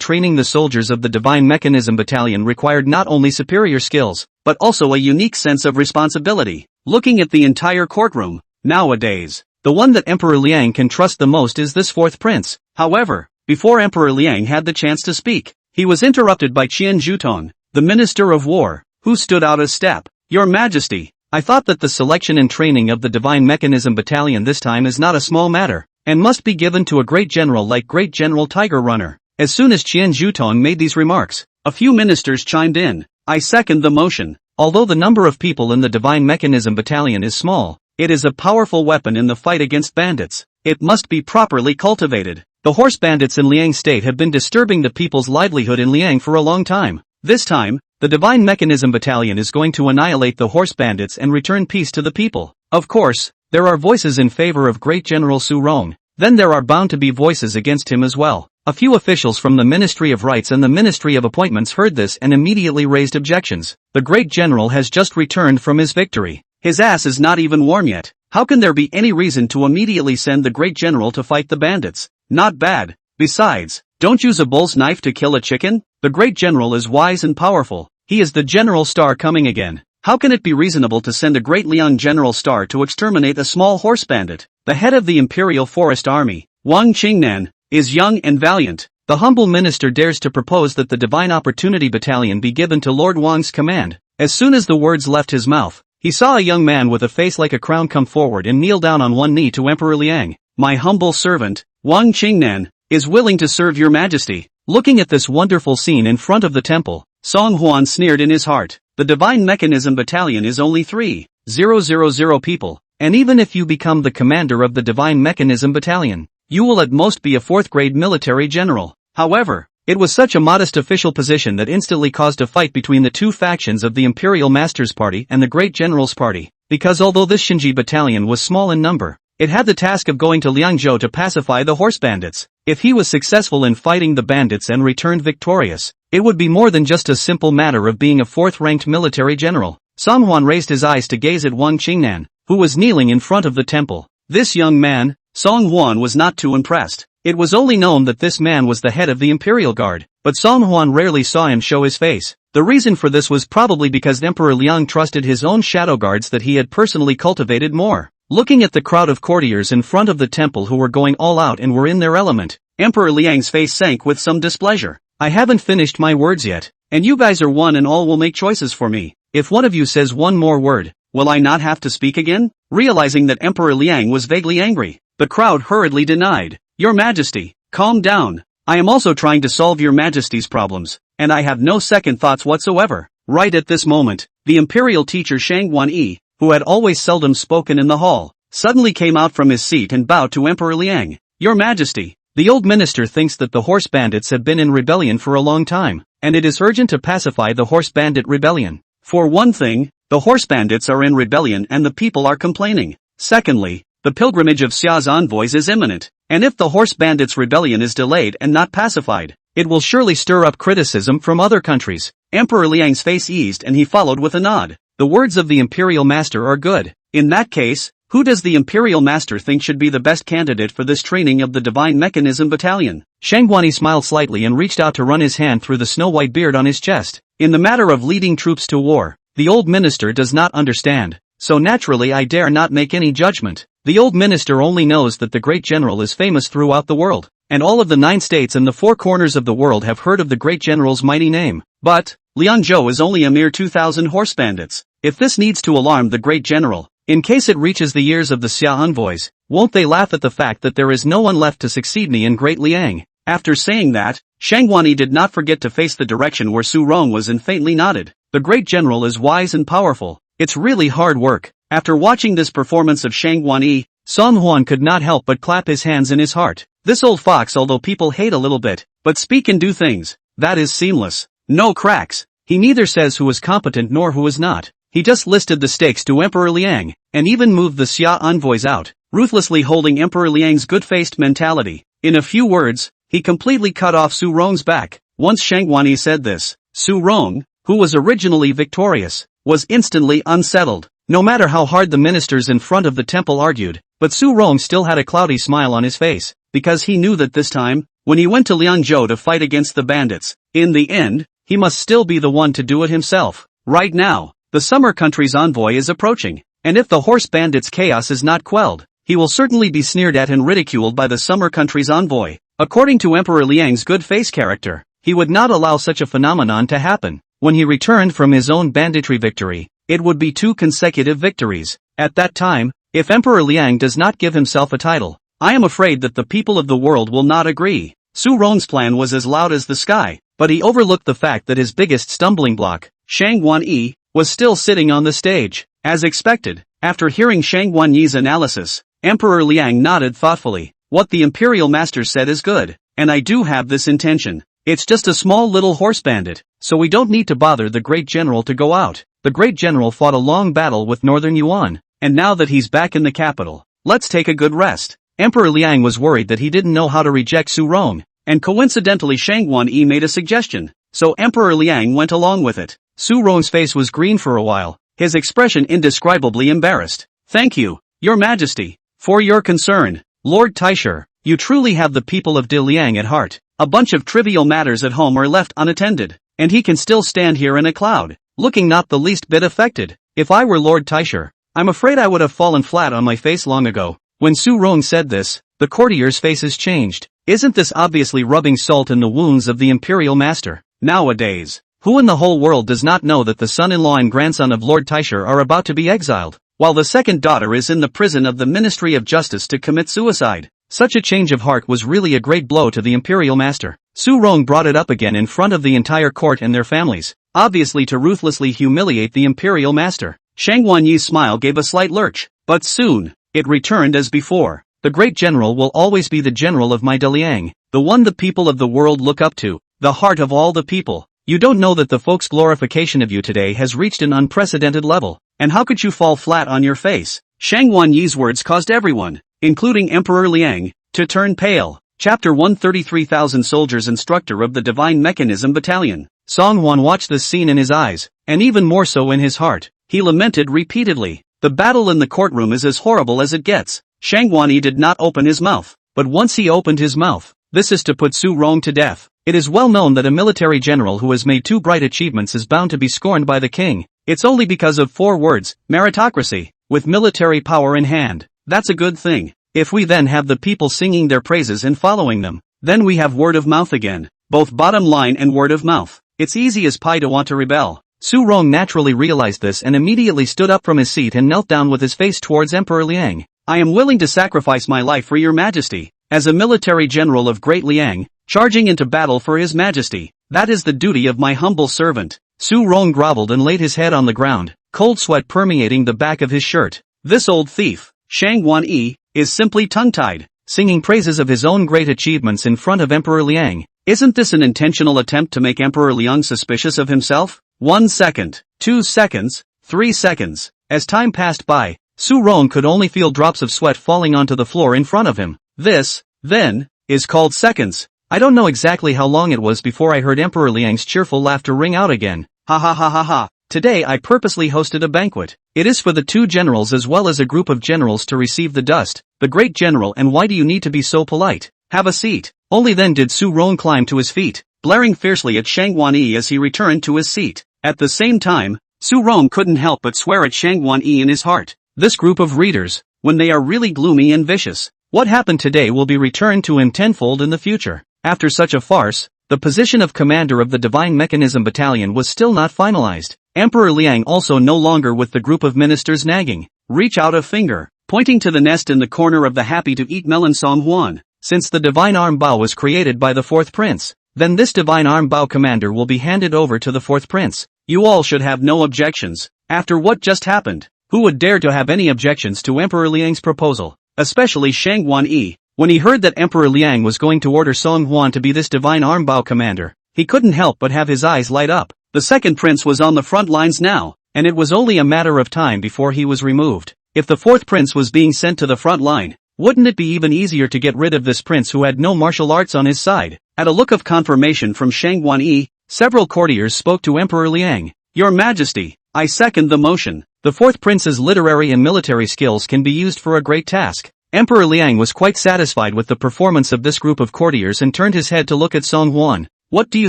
training the soldiers of the Divine Mechanism Battalion required not only superior skills, but also a unique sense of responsibility. Looking at the entire courtroom, nowadays, the one that Emperor Liang can trust the most is this fourth prince. However, before Emperor Liang had the chance to speak, he was interrupted by Qian Zhutong, the Minister of War, who stood out a step. Your Majesty, I thought that the selection and training of the Divine Mechanism Battalion this time is not a small matter, and must be given to a great general like Great General Tiger Runner. As soon as Qian Zhutong made these remarks, a few ministers chimed in. I second the motion. Although the number of people in the Divine Mechanism Battalion is small, it is a powerful weapon in the fight against bandits. It must be properly cultivated. The horse bandits in Liang State have been disturbing the people's livelihood in Liang for a long time. This time, the Divine Mechanism Battalion is going to annihilate the horse bandits and return peace to the people. Of course, there are voices in favor of Great General Su Rong. Then there are bound to be voices against him as well. A few officials from the Ministry of Rights and the Ministry of Appointments heard this and immediately raised objections. The Great General has just returned from his victory. His ass is not even warm yet. How can there be any reason to immediately send the Great General to fight the bandits? Not bad. Besides, don't use a bull's knife to kill a chicken. The Great General is wise and powerful. He is the General Star coming again. How can it be reasonable to send a great Liang General Star to exterminate a small horse bandit? The head of the Imperial Forest Army, Wang Qingnan, is young and valiant. The humble minister dares to propose that the Divine Opportunity Battalion be given to Lord Wang's command. As soon as the words left his mouth, he saw a young man with a face like a crown come forward and kneel down on one knee to Emperor Liang. My humble servant, Wang Qingnan, is willing to serve your majesty. Looking at this wonderful scene in front of the temple, Song Huan sneered in his heart. The Divine Mechanism Battalion is only 3,000 people, and even if you become the commander of the Divine Mechanism Battalion, you will at most be a 4th-grade military general. However, it was such a modest official position that instantly caused a fight between the two factions of the Imperial Masters Party and the Great Generals Party, because although this Shinji battalion was small in number, it had the task of going to Liangzhou to pacify the horse bandits. If he was successful in fighting the bandits and returned victorious, it would be more than just a simple matter of being a 4th-ranked military general. Song Huan raised his eyes to gaze at Wang Qingnan, who was kneeling in front of the temple. This young man, Song Huan was not too impressed. It was only known that this man was the head of the Imperial Guard, but Song Huan rarely saw him show his face. The reason for this was probably because Emperor Liang trusted his own shadow guards that he had personally cultivated more. Looking at the crowd of courtiers in front of the temple who were going all out and were in their element, Emperor Liang's face sank with some displeasure. I haven't finished my words yet, and you guys are one and all will make choices for me. If one of you says one more word, will I not have to speak again? Realizing that Emperor Liang was vaguely angry, the crowd hurriedly denied. Your Majesty, calm down. I am also trying to solve your Majesty's problems, and I have no second thoughts whatsoever. Right at this moment, the imperial teacher Shang Guanyi, who had always seldom spoken in the hall, suddenly came out from his seat and bowed to Emperor Liang. Your Majesty, the old minister thinks that the horse bandits have been in rebellion for a long time, and it is urgent to pacify the horse bandit rebellion. For one thing, the horse bandits are in rebellion and the people are complaining. Secondly, the pilgrimage of Xia's envoys is imminent, and if the horse bandits' rebellion is delayed and not pacified, it will surely stir up criticism from other countries. Emperor Liang's face eased and he followed with a nod. The words of the Imperial Master are good. In that case, who does the Imperial Master think should be the best candidate for this training of the Divine Mechanism Battalion? Shang Guanyi smiled slightly and reached out to run his hand through the snow-white beard on his chest. In the matter of leading troops to war, the old minister does not understand, so naturally I dare not make any judgment. The old minister only knows that the great general is famous throughout the world, and all of the 9 states and the 4 corners of the world have heard of the great general's mighty name. But, Liangzhou is only a mere 2,000 horse bandits. If this needs to alarm the great general, in case it reaches the ears of the Xia envoys, won't they laugh at the fact that there is no one left to succeed me in Great Liang? After saying that, Shang Guanyi did not forget to face the direction where Su Rong was and faintly nodded. The great general is wise and powerful. It's really hard work. After watching this performance of Shang Guanyi, Song Huan could not help but clap his hands in his heart. This old fox, although people hate a little bit, but speak and do things, that is seamless. No cracks. He neither says who is competent nor who is not. He just listed the stakes to Emperor Liang, and even moved the Xia envoys out, ruthlessly holding Emperor Liang's good-faced mentality. In a few words, he completely cut off Su Rong's back. Once Shang Guanyi said this, Su Rong, who was originally victorious, was instantly unsettled. No matter how hard the ministers in front of the temple argued, but Su Rong still had a cloudy smile on his face, because he knew that this time, when he went to Liangzhou to fight against the bandits, in the end, he must still be the one to do it himself. Right now, the summer country's envoy is approaching, and if the horse bandits' chaos is not quelled, he will certainly be sneered at and ridiculed by the summer country's envoy. According to Emperor Liang's good face character, he would not allow such a phenomenon to happen. When he returned from his own banditry victory, it would be 2 consecutive victories. At that time, if Emperor Liang does not give himself a title, I am afraid that the people of the world will not agree. Su Rong's plan was as loud as the sky, but he overlooked the fact that his biggest stumbling block, Shang Guanyi, was still sitting on the stage. As expected, after hearing Shang Guanyi's analysis, Emperor Liang nodded thoughtfully. What the Imperial Master said is good, and I do have this intention. It's just a small little horse bandit, so we don't need to bother the great general to go out. The great general fought a long battle with Northern Yuan, and now that he's back in the capital, let's take a good rest. Emperor Liang was worried that he didn't know how to reject Su Rong, and coincidentally Shang Guanyi made a suggestion, so Emperor Liang went along with it. Su Rong's face was green for a while, his expression indescribably embarrassed. Thank you, Your Majesty, for your concern. Lord Taisher, you truly have the people of Diliang at heart. A bunch of trivial matters at home are left unattended, and he can still stand here in a cloud, looking not the least bit affected. If I were Lord Taisher, I'm afraid I would have fallen flat on my face long ago. When Su Rong said this, the courtiers' faces changed. Isn't this obviously rubbing salt in the wounds of the imperial master? Nowadays, who in the whole world does not know that the son-in-law and grandson of Lord Taisher are about to be exiled, while the second daughter is in the prison of the Ministry of Justice to commit suicide? Such a change of heart was really a great blow to the imperial master. Su Rong brought it up again in front of the entire court and their families, obviously to ruthlessly humiliate the imperial master. Shang Wanyi's smile gave a slight lurch, but soon, it returned as before. The great general will always be the general of my Daliang, the one the people of the world look up to, the heart of all the people. You don't know that the folks' glorification of you today has reached an unprecedented level, and how could you fall flat on your face? Shang Wanyi's words caused everyone, including Emperor Liang, to turn pale. Chapter 133,000 Soldiers Instructor of the Divine Mechanism Battalion. Song Hwan watched this scene in his eyes, and even more so in his heart. He lamented repeatedly. The battle in the courtroom is as horrible as it gets. Shang Wanyi did not open his mouth, but once he opened his mouth, this is to put Su Rong to death. It is well known that a military general who has made 2 bright achievements is bound to be scorned by the king. It's only because of 4 words, meritocracy, with military power in hand. That's a good thing. If we then have the people singing their praises and following them, then we have word of mouth again. Both bottom line and word of mouth. It's easy as pie to want to rebel. Su Rong naturally realized this and immediately stood up from his seat and knelt down with his face towards Emperor Liang. I am willing to sacrifice my life for your majesty. As a military general of Great Liang, charging into battle for his majesty, that is the duty of my humble servant. Su Rong groveled and laid his head on the ground, cold sweat permeating the back of his shirt. This old thief, Shang Wanyi, is simply tongue-tied, singing praises of his own great achievements in front of Emperor Liang. Isn't this an intentional attempt to make Emperor Liang suspicious of himself? 1 second, 2 seconds, 3 seconds. As time passed by, Su Rong could only feel drops of sweat falling onto the floor in front of him. This, then, is called seconds. I don't know exactly how long it was before I heard Emperor Liang's cheerful laughter ring out again. Ha ha ha ha ha. Today I purposely hosted a banquet. It is for the 2 generals as well as a group of generals to receive the dust. The great general, and why do you need to be so polite? Have a seat. Only then did Su Rong climb to his feet, blaring fiercely at Shang Wanyi as he returned to his seat. At the same time, Su Rong couldn't help but swear at Shang Wanyi in his heart. This group of readers, when they are really gloomy and vicious, what happened today will be returned to him tenfold in the future. After such a farce, the position of commander of the Divine Mechanism Battalion was still not finalized. Emperor Liang also no longer with the group of ministers nagging. Reach out a finger, pointing to the nest in the corner of the happy-to-eat melon Song Hwan. Since the Divine Arm Bow was created by the 4th Prince, then this Divine Arm Bow commander will be handed over to the 4th Prince. You all should have no objections. After what just happened, who would dare to have any objections to Emperor Liang's proposal? Especially Shang Wanyi. When he heard that Emperor Liang was going to order Song Hwan to be this Divine Arm Bow commander, he couldn't help but have his eyes light up. The 2nd Prince was on the front lines now, and it was only a matter of time before he was removed. If the 4th Prince was being sent to the front line, wouldn't it be even easier to get rid of this prince who had no martial arts on his side? At a look of confirmation from Shang Wanyi, several courtiers spoke to Emperor Liang. Your Majesty, I second the motion. The 4th Prince's literary and military skills can be used for a great task. Emperor Liang was quite satisfied with the performance of this group of courtiers and turned his head to look at Song Hwan. What do you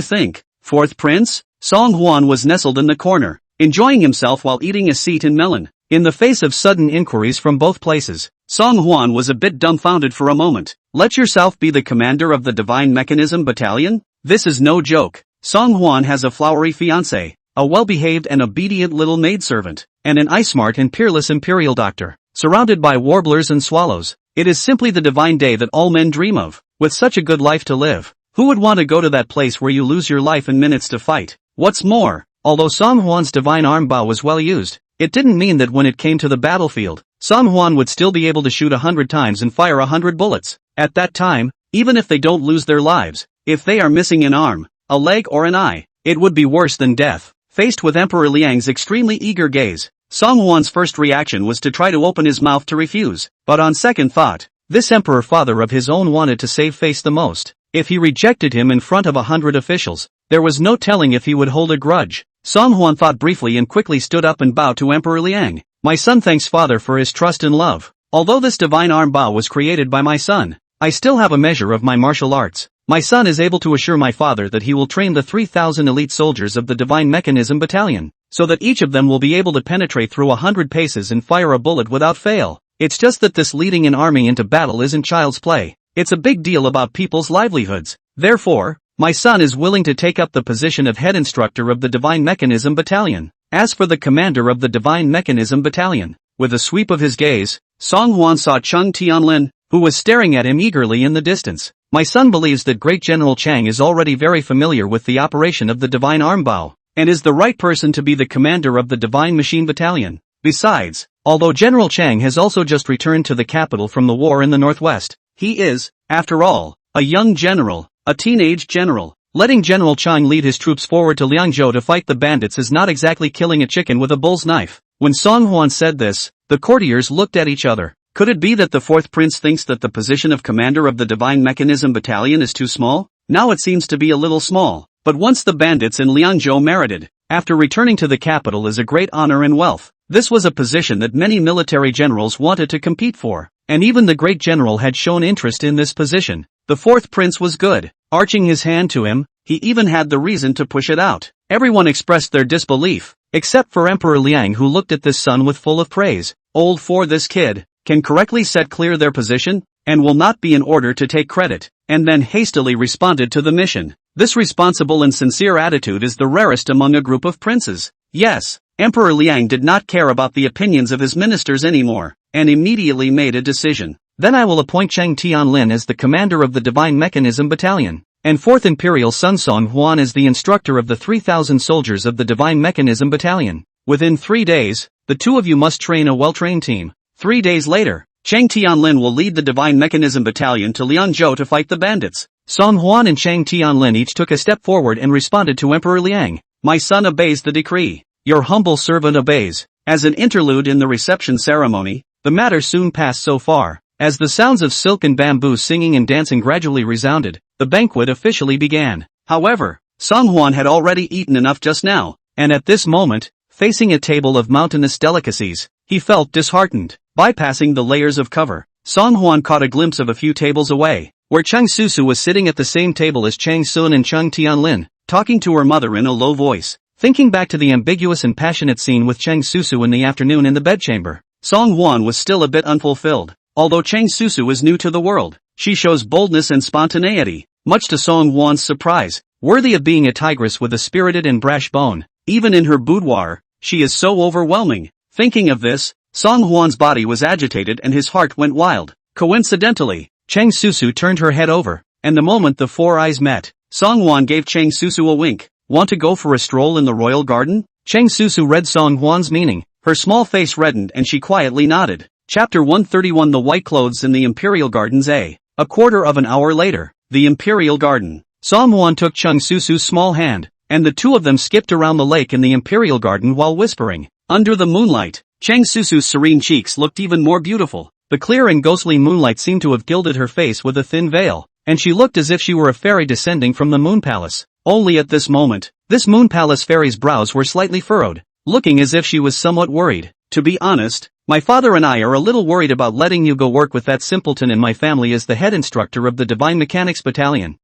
think, 4th Prince? Song Hwan was nestled in the corner, enjoying himself while eating a seat in melon. In the face of sudden inquiries from both places, Song Hwan was a bit dumbfounded for a moment. Let yourself be the commander of the Divine Mechanism Battalion? This is no joke. Song Hwan has a flowery fiancé, a well-behaved and obedient little maidservant, and an eye-smart and peerless imperial doctor, surrounded by warblers and swallows. It is simply the divine day that all men dream of. With such a good life to live, who would want to go to that place where you lose your life in minutes to fight? What's more, although Song Hwan's divine arm bow was well used, it didn't mean that when it came to the battlefield, Song Hwan would still be able to shoot 100 times and fire 100 bullets. At that time, even if they don't lose their lives, if they are missing an arm, a leg or an eye, it would be worse than death. Faced with Emperor Liang's extremely eager gaze, Song Hwan's first reaction was to try to open his mouth to refuse, but on second thought, this emperor father of his own wanted to save face the most. If he rejected him in front of 100 officials, there was no telling if he would hold a grudge. Song Hwan thought briefly and quickly stood up and bowed to Emperor Liang. My son thanks father for his trust and love. Although this divine arm bow was created by my son, I still have a measure of my martial arts. My son is able to assure my father that he will train the 3,000 elite soldiers of the Divine Mechanism Battalion, so that each of them will be able to penetrate through 100 paces and fire a bullet without fail. It's just that this leading an army into battle isn't child's play. It's a big deal about people's livelihoods. Therefore, my son is willing to take up the position of head instructor of the Divine Mechanism Battalion. As for the commander of the Divine Mechanism Battalion, with a sweep of his gaze, Song Hwan saw Chung Tianlin, who was staring at him eagerly in the distance. My son believes that Great General Chang is already very familiar with the operation of the Divine Arm Bow, and is the right person to be the commander of the Divine Machine Battalion. Besides, although General Chang has also just returned to the capital from the war in the northwest, he is, after all, a young general, a teenage general. Letting General Chang lead his troops forward to Liangzhou to fight the bandits is not exactly killing a chicken with a bull's knife. When Song Hwan said this, the courtiers looked at each other. Could it be that the fourth prince thinks that the position of commander of the Divine Mechanism Battalion is too small? Now it seems to be a little small, but once the bandits in Liangzhou merited, after returning to the capital, is a great honor and wealth. This was a position that many military generals wanted to compete for, and even the great general had shown interest in this position. The fourth prince was good. Arching his hand to him, he even had the reason to push it out. Everyone expressed their disbelief, except for Emperor Liang, who looked at this son with full of praise. Old for this kid, can correctly set clear their position, and will not be in order to take credit, and then hastily responded to the mission. This responsible and sincere attitude is the rarest among a group of princes. Yes, Emperor Liang did not care about the opinions of his ministers anymore, and immediately made a decision. Then I will appoint Chang Tianlin as the commander of the Divine Mechanism Battalion, and 4th Imperial Son Song Hwan as the instructor of the 3,000 soldiers of the Divine Mechanism Battalion. Within 3 days, the two of you must train a well-trained team. 3 days later, Chang Tianlin will lead the Divine Mechanism Battalion to Liangzhou to fight the bandits. Song Hwan and Chang Tianlin each took a step forward and responded to Emperor Liang. My son obeys the decree. Your humble servant obeys. As an interlude in the reception ceremony, the matter soon passed so far. As the sounds of silk and bamboo singing and dancing gradually resounded, the banquet officially began. However, Song Hwan had already eaten enough just now, and at this moment, facing a table of mountainous delicacies, he felt disheartened. Bypassing the layers of cover, Song Hwan caught a glimpse of a few tables away, where Chang Susu was sitting at the same table as Chang Sun and Chung Tianlin, talking to her mother in a low voice. Thinking back to the ambiguous and passionate scene with Chang Susu in the afternoon in the bedchamber, Song Hwan was still a bit unfulfilled. Although Chang Susu is new to the world, she shows boldness and spontaneity, much to Song Hwan's surprise, worthy of being a tigress with a spirited and brash bone. Even in her boudoir, she is so overwhelming. Thinking of this, Song Hwan's body was agitated and his heart went wild. Coincidentally, Chang Susu turned her head over, and the moment the four eyes met, Song Hwan gave Chang Susu a wink. Want to go for a stroll in the royal garden? Chang Susu read Song Hwan's meaning. Her small face reddened and she quietly nodded. Chapter 131 The White Clothes in the Imperial Gardens. A quarter of an hour later, the Imperial Garden. Song Hwan took Chang Susu's small hand, and the two of them skipped around the lake in the Imperial Garden while whispering. Under the moonlight, Chang Susu's serene cheeks looked even more beautiful. The clear and ghostly moonlight seemed to have gilded her face with a thin veil, and she looked as if she were a fairy descending from the Moon Palace. Only at this moment, this Moon Palace fairy's brows were slightly furrowed, looking as if she was somewhat worried. To be honest, my father and I are a little worried about letting you go work with that simpleton in my family as the head instructor of the Divine Mechanics Battalion.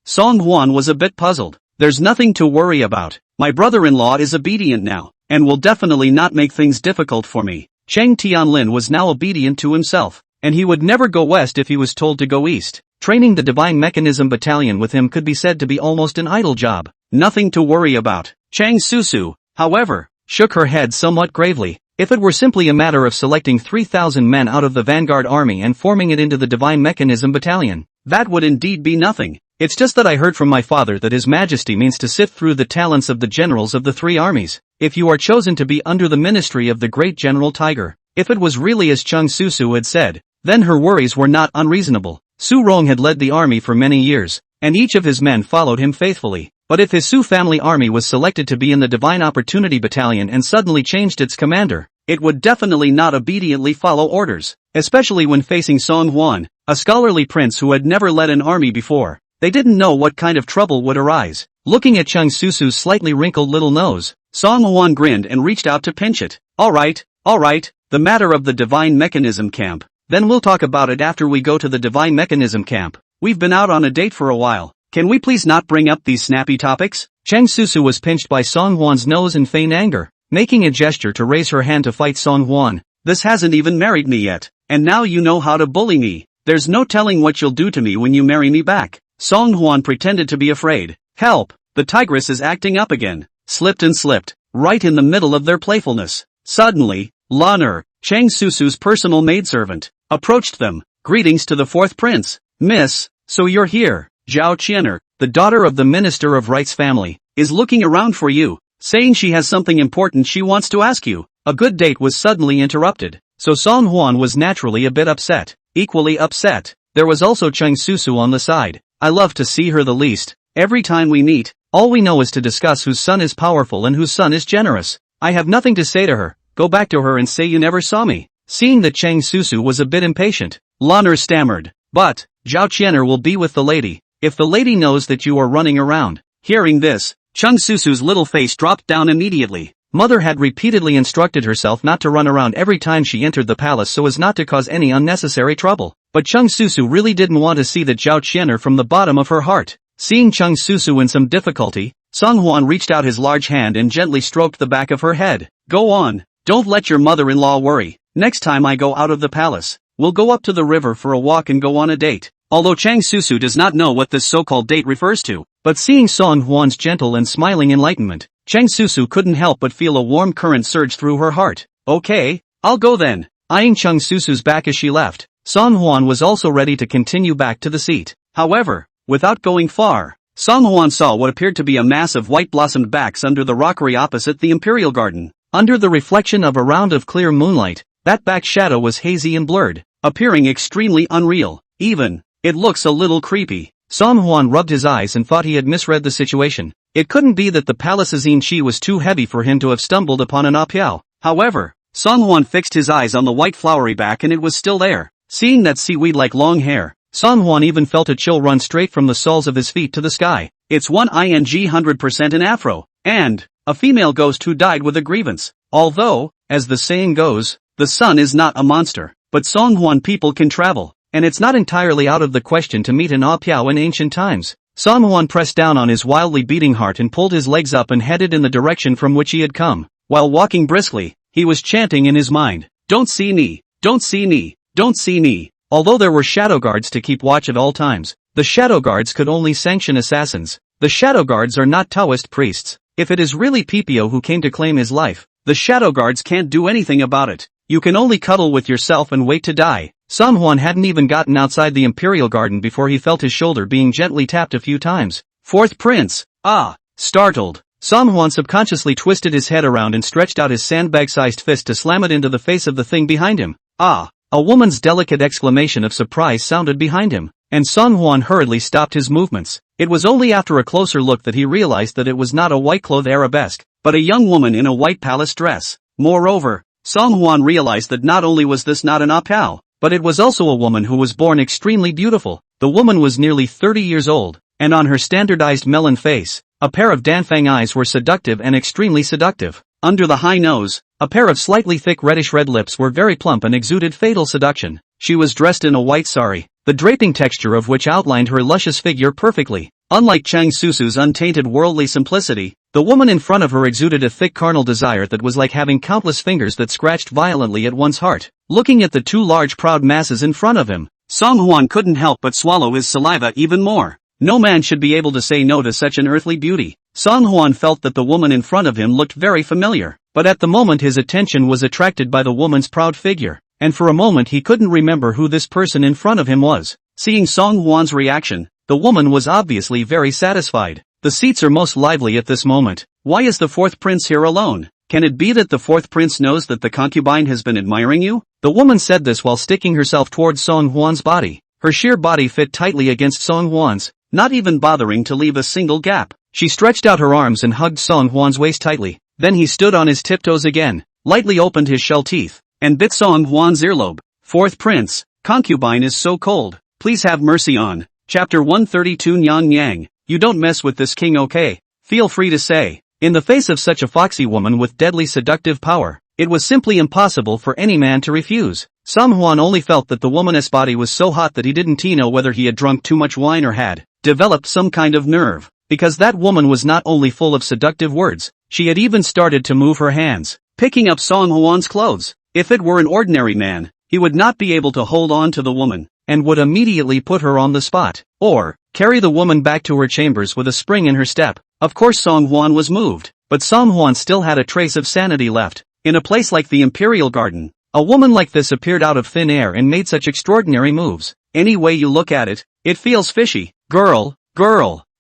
Song Hwan was a bit puzzled. There's nothing to worry about. My brother-in-law is obedient now, and will definitely not make things difficult for me. Chang Tianlin was now obedient to himself, and he would never go west if he was told to go east. Training the Divine Mechanism Battalion with him could be said to be almost an idle job. Nothing to worry about. Chang Susu, however, shook her head somewhat gravely. If it were simply a matter of selecting 3,000 men out of the vanguard army and forming it into the Divine Mechanism Battalion, that would indeed be nothing. It's just that I heard from my father that His Majesty means to sift through the talents of the generals of the three armies. If you are chosen to be under the ministry of the great General Tiger, if it was really as Chung Susu had said, then her worries were not unreasonable. Su Rong had led the army for many years, and each of his men followed him faithfully. But if his Su family army was selected to be in the Divine Opportunity Battalion and suddenly changed its commander, it would definitely not obediently follow orders, especially when facing Song Hwan, a scholarly prince who had never led an army before. They didn't know what kind of trouble would arise. Looking at Chung Susu's slightly wrinkled little nose, Song Hwan grinned and reached out to pinch it. All right, the matter of the Divine Mechanism Camp. Then we'll talk about it after we go to the Divine Mechanism Camp. We've been out on a date for a while. Can we please not bring up these snappy topics? Chang Susu was pinched by Song Hwan's nose in feigned anger. Making a gesture to raise her hand to fight Song Hwan, This hasn't even married me yet, and now you know how to bully me. There's no telling what you'll do to me when you marry me back. Song Hwan pretended to be afraid. Help! The tigress is acting up again. Slipped and slipped, right in the middle of their playfulness. Suddenly, Lan'er, Chang Susu's personal maidservant, approached them. Greetings to the fourth prince. Miss, so you're here. Zhao Qianer, the daughter of the Minister of Rights family, is looking around for you, saying she has something important she wants to ask you. A good date was suddenly interrupted, so Song Hwan was naturally a bit upset. Equally upset, there was also Chang Susu on the side. I love to see her the least. Every time we meet, all we know is to discuss whose son is powerful and whose son is generous. I have nothing to say to her. Go back to her and say you never saw me. Seeing that Chang Susu was a bit impatient, Lan'er stammered. But, Zhao Qianer will be with the lady. If the lady knows that you are running around. Hearing this, Chang Susu's little face dropped down immediately. Mother had repeatedly instructed herself not to run around every time she entered the palace so as not to cause any unnecessary trouble. But Chang Susu really didn't want to see that Zhao Qianer from the bottom of her heart. Seeing Chang Susu in some difficulty, Song Hwan reached out his large hand and gently stroked the back of her head. Go on, don't let your mother-in-law worry. Next time I go out of the palace, we'll go up to the river for a walk and go on a date. Although Chang Susu does not know what this so-called date refers to, but seeing Song Hwan's gentle and smiling enlightenment, Chang Susu couldn't help but feel a warm current surge through her heart. Okay, I'll go then. Eyeing Chang Susu's back as she left, Song Hwan was also ready to continue back to the seat. However, without going far, Song Hwan saw what appeared to be a mass of white-blossomed backs under the rockery opposite the Imperial Garden. Under the reflection of a round of clear moonlight, that back shadow was hazy and blurred, appearing extremely unreal. Even, it looks a little creepy. Song Hwan rubbed his eyes and thought he had misread the situation. It couldn't be that the palace's Qi was too heavy for him to have stumbled upon an apiao. However, Song Hwan fixed his eyes on the white flowery back and it was still there. Seeing that seaweed-like long hair, Song Hwan even felt a chill run straight from the soles of his feet to the sky. It's 100% an afro, and a female ghost who died with a grievance. Although, as the saying goes, the sun is not a monster, but Song Hwan people can travel, and it's not entirely out of the question to meet an apiao in ancient times. Song Hwan pressed down on his wildly beating heart and pulled his legs up and headed in the direction from which he had come. While walking briskly, he was chanting in his mind, "Don't see me, don't see me, don't see me." Although there were shadow guards to keep watch at all times, the shadow guards could only sanction assassins. The shadow guards are not Taoist priests. If it is really Pipio who came to claim his life, the shadow guards can't do anything about it. You can only cuddle with yourself and wait to die. Song Hwan hadn't even gotten outside the Imperial Garden before he felt his shoulder being gently tapped a few times. Fourth Prince! Ah! Startled, Song Hwan subconsciously twisted his head around and stretched out his sandbag-sized fist to slam it into the face of the thing behind him. Ah! A woman's delicate exclamation of surprise sounded behind him, and Song Hwan hurriedly stopped his movements. It was only after a closer look that he realized that it was not a white-clothed arabesque, but a young woman in a white palace dress. Moreover, Song Hwan realized that not only was this not an apiao, but it was also a woman who was born extremely beautiful. The woman was nearly 30 years old, and on her standardized melon face, a pair of danfang eyes were seductive and extremely seductive. Under the high nose, a pair of slightly thick reddish-red lips were very plump and exuded fatal seduction. She was dressed in a white sari, the draping texture of which outlined her luscious figure perfectly. Unlike Chang Susu's untainted worldly simplicity, the woman in front of her exuded a thick carnal desire that was like having countless fingers that scratched violently at one's heart. Looking at the two large proud masses in front of him, Song Hwan couldn't help but swallow his saliva even more. No man should be able to say no to such an earthly beauty. Song Hwan felt that the woman in front of him looked very familiar, but at the moment his attention was attracted by the woman's proud figure, and for a moment he couldn't remember who this person in front of him was. Seeing Song Hwan's reaction, the woman was obviously very satisfied. The seats are most lively at this moment. Why is the fourth prince here alone? Can it be that the fourth prince knows that the concubine has been admiring you? The woman said this while sticking herself towards Song Hwan's body. Her sheer body fit tightly against Song Hwan's, not even bothering to leave a single gap. She stretched out her arms and hugged Song Hwan's waist tightly. Then he stood on his tiptoes again, lightly opened his shell teeth, and bit Song Hwan's earlobe. Fourth prince, concubine is so cold. Please have mercy on. Chapter 132 Nyang Yang. You don't mess with this king, okay? Feel free to say. In the face of such a foxy woman with deadly seductive power, it was simply impossible for any man to refuse. Song Hwan only felt that the woman's body was so hot that he didn't know whether he had drunk too much wine or had developed some kind of nerve, because that woman was not only full of seductive words, she had even started to move her hands, picking up Song Hwan's clothes. If it were an ordinary man, he would not be able to hold on to the woman, and would immediately put her on the spot, or carry the woman back to her chambers with a spring in her step. Of course Song Hwan was moved, but Song Hwan still had a trace of sanity left. In a place like the Imperial Garden, a woman like this appeared out of thin air and made such extraordinary moves. Any way you look at it, it feels fishy. Girl,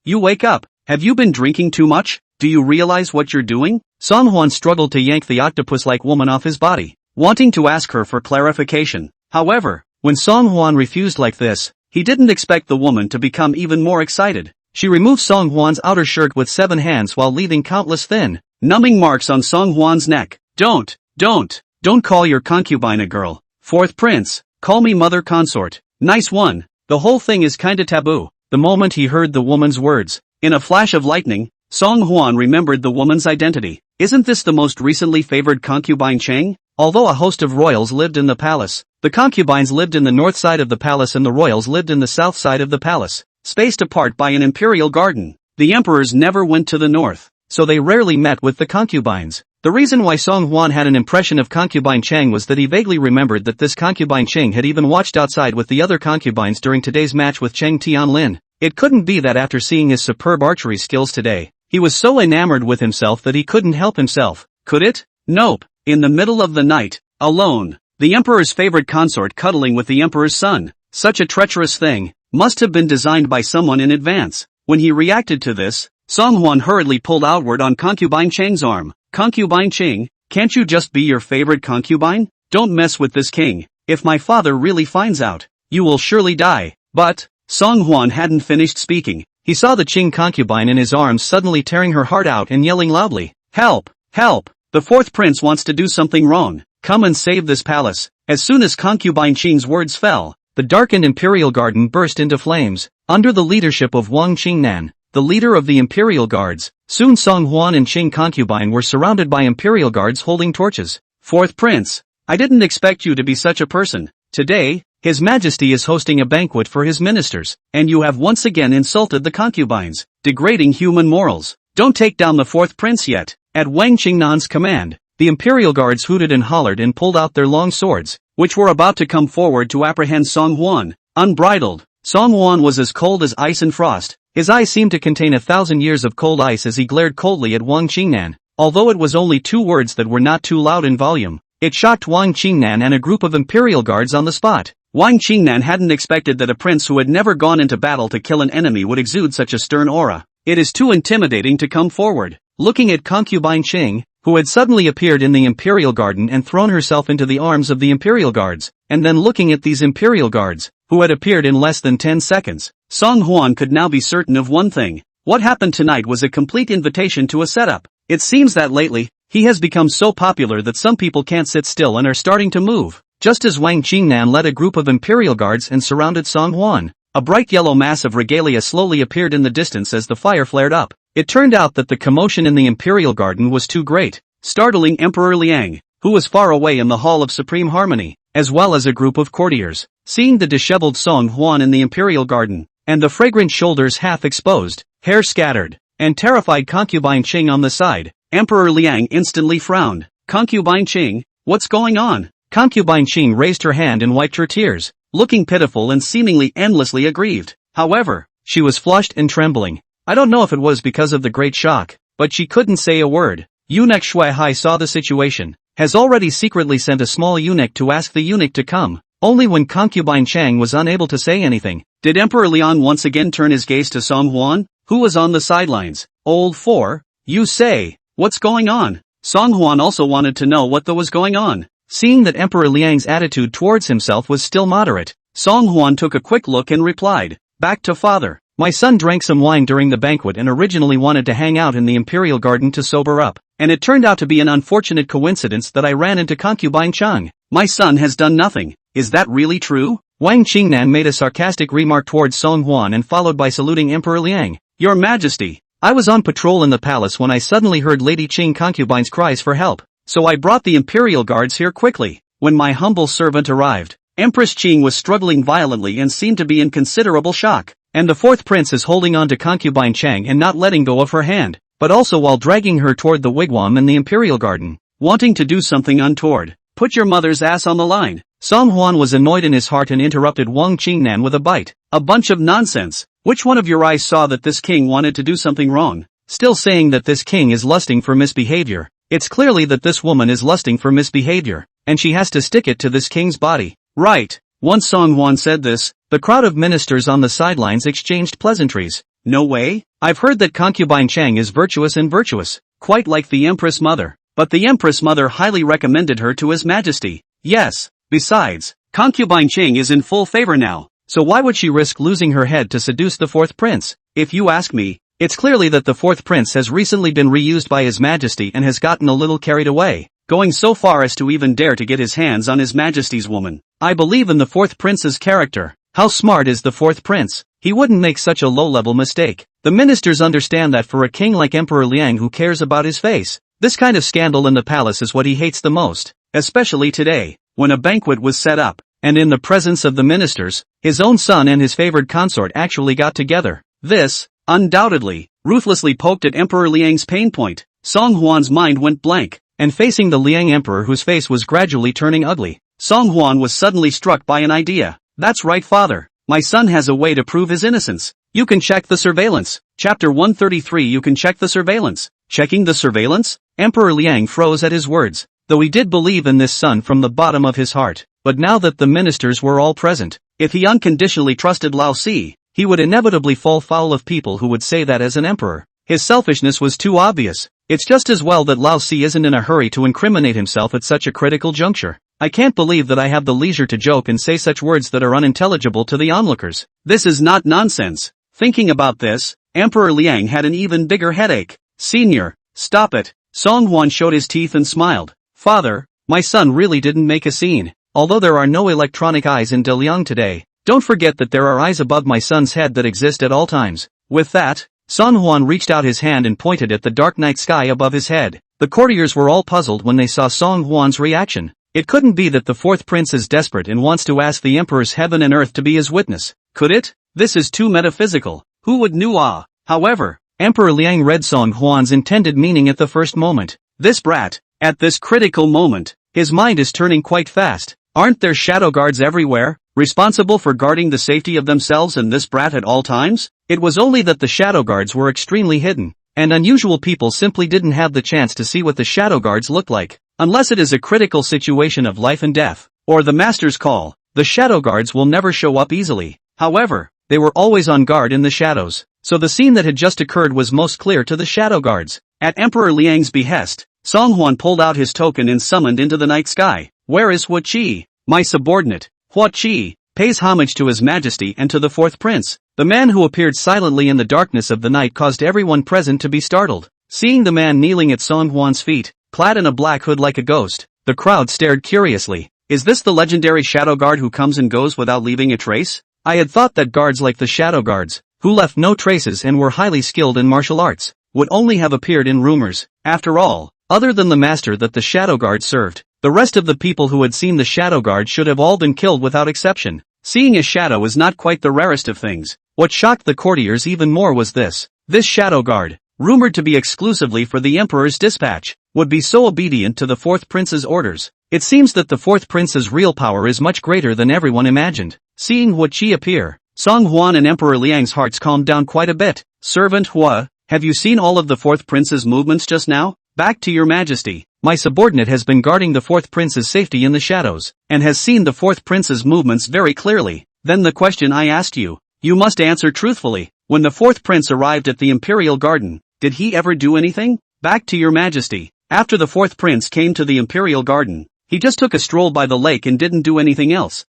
you wake up. Have you been drinking too much? Do you realize what you're doing? Song Hwan struggled to yank the octopus-like woman off his body, wanting to ask her for clarification. However, when Song Hwan refused like this, he didn't expect the woman to become even more excited. She removed Song Hwan's outer shirt with 7 hands while leaving countless thin, numbing marks on Song Hwan's neck. Don't call your concubine a girl. 4th prince, call me mother consort. Nice one. The whole thing is kinda taboo. The moment he heard the woman's words, in a flash of lightning, Song Hwan remembered the woman's identity. Isn't this the most recently favored concubine Cheng? Although a host of royals lived in the palace, the concubines lived in the north side of the palace and the royals lived in the south side of the palace, spaced apart by an imperial garden. The emperors never went to the north, so they rarely met with the concubines. The reason why Song Hwan had an impression of concubine Cheng was that he vaguely remembered that this concubine Cheng had even watched outside with the other concubines during today's match with Cheng Tianlin. It couldn't be that after seeing his superb archery skills today, he was so enamored with himself that he couldn't help himself, could it? Nope. In the middle of the night, alone, the emperor's favorite consort cuddling with the emperor's son. Such a treacherous thing must have been designed by someone in advance. When he reacted to this, Song Hwan hurriedly pulled outward on concubine Cheng's arm. Concubine Cheng, can't you just be your favorite concubine? Don't mess with this king. If my father really finds out, you will surely die. But Song Hwan hadn't finished speaking. He saw the Qing concubine in his arms suddenly tearing her heart out and yelling loudly, "Help! Help! The 4th prince wants to do something wrong. Come and save this palace." As soon as concubine Qing's words fell, the darkened imperial garden burst into flames. Under the leadership of Wang Qingnan, the leader of the imperial guards, soon Song Hwan and Qing concubine were surrounded by imperial guards holding torches. 4th prince, I didn't expect you to be such a person. Today, His Majesty is hosting a banquet for his ministers, and you have once again insulted the concubines, degrading human morals. Don't take down the 4th prince yet. At Wang Qingnan's command, the imperial guards hooted and hollered and pulled out their long swords, which were about to come forward to apprehend Song Hwan. Unbridled, Song Hwan was as cold as ice and frost. His eyes seemed to contain 1,000 years of cold ice as he glared coldly at Wang Qingnan. Although it was only 2 words that were not too loud in volume, it shocked Wang Qingnan and a group of imperial guards on the spot. Wang Qingnan hadn't expected that a prince who had never gone into battle to kill an enemy would exude such a stern aura. It is too intimidating to come forward. Looking at concubine Qing, who had suddenly appeared in the imperial garden and thrown herself into the arms of the imperial guards, and then looking at these imperial guards, who had appeared in less than 10 seconds, Song Hwan could now be certain of one thing. What happened tonight was a complete invitation to a setup. It seems that lately, he has become so popular that some people can't sit still and are starting to move. Just as Wang Qingnan led a group of imperial guards and surrounded Song Hwan, a bright yellow mass of regalia slowly appeared in the distance as the fire flared up. It turned out that the commotion in the imperial garden was too great, startling Emperor Liang, who was far away in the Hall of Supreme Harmony, as well as a group of courtiers. Seeing the disheveled Song Hwan in the imperial garden, and the fragrant shoulders half exposed, hair scattered, and terrified concubine Qing on the side, Emperor Liang instantly frowned. Concubine Qing, what's going on? Concubine Qing raised her hand and wiped her tears, looking pitiful and seemingly endlessly aggrieved. However, she was flushed and trembling. I don't know if it was because of the great shock, but she couldn't say a word. Eunuch Shui Hai saw the situation, has already secretly sent a small eunuch to ask the eunuch to come. Only when concubine Chang was unable to say anything, did Emperor Liang once again turn his gaze to Song Hwan, who was on the sidelines. Old 4, you say, what's going on? Song Hwan also wanted to know what was going on. Seeing that Emperor Liang's attitude towards himself was still moderate, Song Hwan took a quick look and replied, back to father. My son drank some wine during the banquet and originally wanted to hang out in the imperial garden to sober up, and it turned out to be an unfortunate coincidence that I ran into concubine Chang. My son has done nothing. Is that really true? Wang Qingnan made a sarcastic remark towards Song Hwan and followed by saluting Emperor Liang. Your Majesty, I was on patrol in the palace when I suddenly heard Lady Qing concubine's cries for help, so I brought the imperial guards here quickly. When my humble servant arrived, Empress Qing was struggling violently and seemed to be in considerable shock, and the 4th prince is holding on to concubine Chang and not letting go of her hand, but also while dragging her toward the wigwam in the imperial garden, wanting to do something untoward. Put your mother's ass on the line. Song Huan was annoyed in his heart and interrupted Wang Qingnan with a bite. A bunch of nonsense. Which one of your eyes saw that this king wanted to do something wrong? Still saying that this king is lusting for misbehavior. It's clearly that this woman is lusting for misbehavior, and she has to stick it to this king's body. Right. Once Song Huan said this, the crowd of ministers on the sidelines exchanged pleasantries. No way? I've heard that concubine Chang is virtuous and virtuous, quite like the Empress Mother. But the Empress Mother highly recommended her to His Majesty. Yes. Besides, concubine Chang is in full favor now, so why would she risk losing her head to seduce the fourth prince? If you ask me, it's clearly that the fourth prince has recently been reused by His Majesty and has gotten a little carried away, going so far as to even dare to get his hands on His Majesty's woman. I believe in the fourth prince's character. How smart is the fourth prince? He wouldn't make such a low-level mistake. The ministers understand that for a king like Emperor Liang who cares about his face, this kind of scandal in the palace is what he hates the most, especially today, when a banquet was set up, and in the presence of the ministers, his own son and his favored consort actually got together. This, undoubtedly, ruthlessly poked at Emperor Liang's pain point. Song Huan's mind went blank, and facing the Liang emperor whose face was gradually turning ugly, Song Huan was suddenly struck by an idea. That's right, father. My son has a way to prove his innocence. You can check the surveillance. Chapter 133. You can check the surveillance. Checking the surveillance? Emperor Liang froze at his words, though he did believe in this son from the bottom of his heart. But now that the ministers were all present, if he unconditionally trusted Lao Si, he would inevitably fall foul of people who would say that as an emperor. His selfishness was too obvious. It's just as well that Lao Si isn't in a hurry to incriminate himself at such a critical juncture. I can't believe that I have the leisure to joke and say such words that are unintelligible to the onlookers. This is not nonsense. Thinking about this, Emperor Liang had an even bigger headache. Senior, stop it. Song Huan showed his teeth and smiled. Father, my son really didn't make a scene. Although there are no electronic eyes in Daliang today, don't forget that there are eyes above my son's head that exist at all times. With that, Song Huan reached out his hand and pointed at the dark night sky above his head. The courtiers were all puzzled when they saw Song Huan's reaction. It couldn't be that the fourth prince is desperate and wants to ask the emperor's heaven and earth to be his witness, could it? This is too metaphysical. Who would know? However, Emperor Liang read Song Huan's intended meaning at the first moment. This brat, at this critical moment, his mind is turning quite fast. Aren't there shadow guards everywhere, responsible for guarding the safety of themselves and this brat at all times? It was only that the shadow guards were extremely hidden, and unusual people simply didn't have the chance to see what the shadow guards looked like. Unless it is a critical situation of life and death, or the master's call, the shadow guards will never show up easily. However, they were always on guard in the shadows, so the scene that had just occurred was most clear to the shadow guards. At Emperor Liang's behest, Song Huan pulled out his token and summoned into the night sky. Where is Hua Qi? My subordinate, Hua Qi, pays homage to His Majesty and to the fourth prince. The man who appeared silently in the darkness of the night caused everyone present to be startled. Seeing the man kneeling at Song Huan's feet, clad in a black hood like a ghost, the crowd stared curiously. Is this the legendary shadow guard who comes and goes without leaving a trace? I had thought that guards like the shadow guards, who left no traces and were highly skilled in martial arts, would only have appeared in rumors. After all, other than the master that the shadow guard served, the rest of the people who had seen the shadow guard should have all been killed without exception. Seeing a shadow is not quite the rarest of things. What shocked the courtiers even more was this. This shadow guard, rumored to be exclusively for the emperor's dispatch, would be so obedient to the fourth prince's orders. It seems that the fourth prince's real power is much greater than everyone imagined. Seeing Hua Qi appear, Song Huan and Emperor Liang's hearts calmed down quite a bit. Servant Hua, have you seen all of the fourth prince's movements just now? Back to your majesty. My subordinate has been guarding the fourth prince's safety in the shadows, and has seen the fourth prince's movements very clearly. Then the question I asked you, you must answer truthfully. When the fourth prince arrived at the imperial garden, did he ever do anything? Back to your majesty. After the fourth prince came to the imperial garden, he just took a stroll by the lake and didn't do anything else.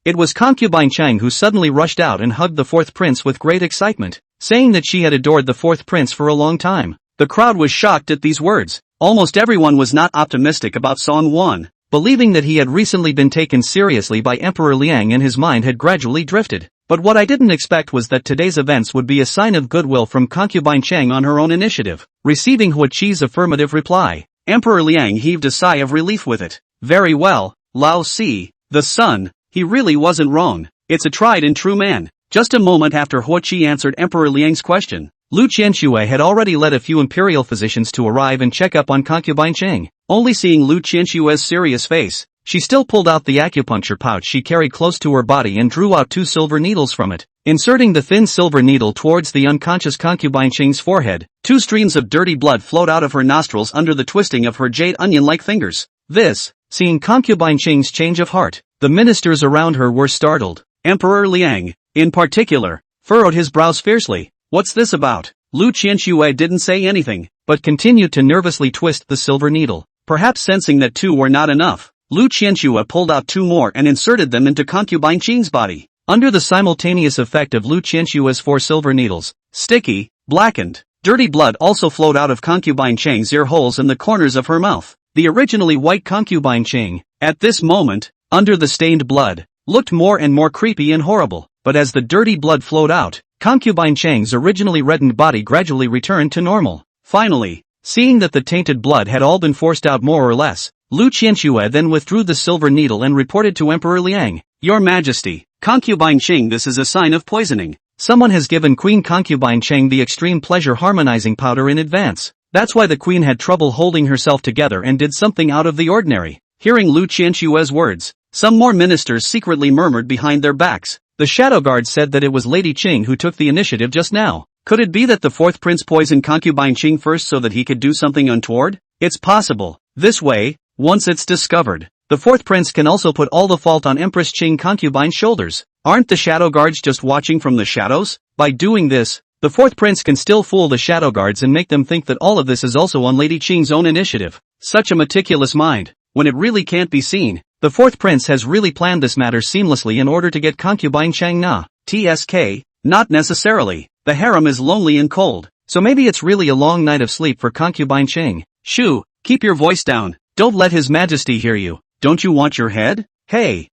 It was concubine Chang who suddenly rushed out and hugged the fourth prince with great excitement, saying that she had adored the fourth prince for a long time. The crowd was shocked at these words. Almost everyone was not optimistic about Song Huan, believing that he had recently been taken seriously by Emperor Liang and his mind had gradually drifted. But what I didn't expect was that today's events would be a sign of goodwill from concubine Chang on her own initiative. Receiving Hua Qi's affirmative reply, Emperor Liang heaved a sigh of relief with it. Very well, Lao Si, the son, he really wasn't wrong. It's a tried and true man. Just a moment after Hua Qi answered Emperor Liang's question, Lu Qianxue had already led a few imperial physicians to arrive and check up on concubine Chang. only seeing Lu Qianxue's serious face. She still pulled out the acupuncture pouch she carried close to her body and drew out 2 silver needles from it. Inserting the thin silver needle towards the unconscious concubine Qing's forehead, 2 streams of dirty blood flowed out of her nostrils under the twisting of her jade onion-like fingers. This, seeing concubine Qing's change of heart, the ministers around her were startled. Emperor Liang, in particular, furrowed his brows fiercely. What's this about? Lu Qianxue didn't say anything, but continued to nervously twist the silver needle. Perhaps sensing that 2 were not enough, Lu Qianxue pulled out 2 more and inserted them into concubine Qing's body. Under the simultaneous effect of Lu Qianxue's 4 silver needles, sticky, blackened, dirty blood also flowed out of concubine Qing's ear holes and the corners of her mouth. The originally white concubine Qing, at this moment, under the stained blood, looked more and more creepy and horrible, but as the dirty blood flowed out, concubine Qing's originally reddened body gradually returned to normal. Finally, seeing that the tainted blood had all been forced out more or less, Lu Qianxue then withdrew the silver needle and reported to Emperor Liang, "Your Majesty, concubine Qing, this is a sign of poisoning. Someone has given Queen concubine Qing the extreme pleasure harmonizing powder in advance. That's why the queen had trouble holding herself together and did something out of the ordinary." Hearing Lu Qianxue's words, some more ministers secretly murmured behind their backs. The shadow guard said that it was Lady Qing who took the initiative just now. Could it be that the 4th prince poisoned concubine Qing first so that he could do something untoward? It's possible. This way, once it's discovered, the 4th prince can also put all the fault on Empress Qing concubine's shoulders. Aren't the shadow guards just watching from the shadows? By doing this, the 4th prince can still fool the shadow guards and make them think that all of this is also on Lady Qing's own initiative. Such a meticulous mind, when it really can't be seen. The 4th prince has really planned this matter seamlessly in order to get concubine Chang Na. TSK, not necessarily. The harem is lonely and cold, so maybe it's really a long night of sleep for concubine Qing. Shoo, keep your voice down. Don't let His Majesty hear you. Don't you want your head? Hey,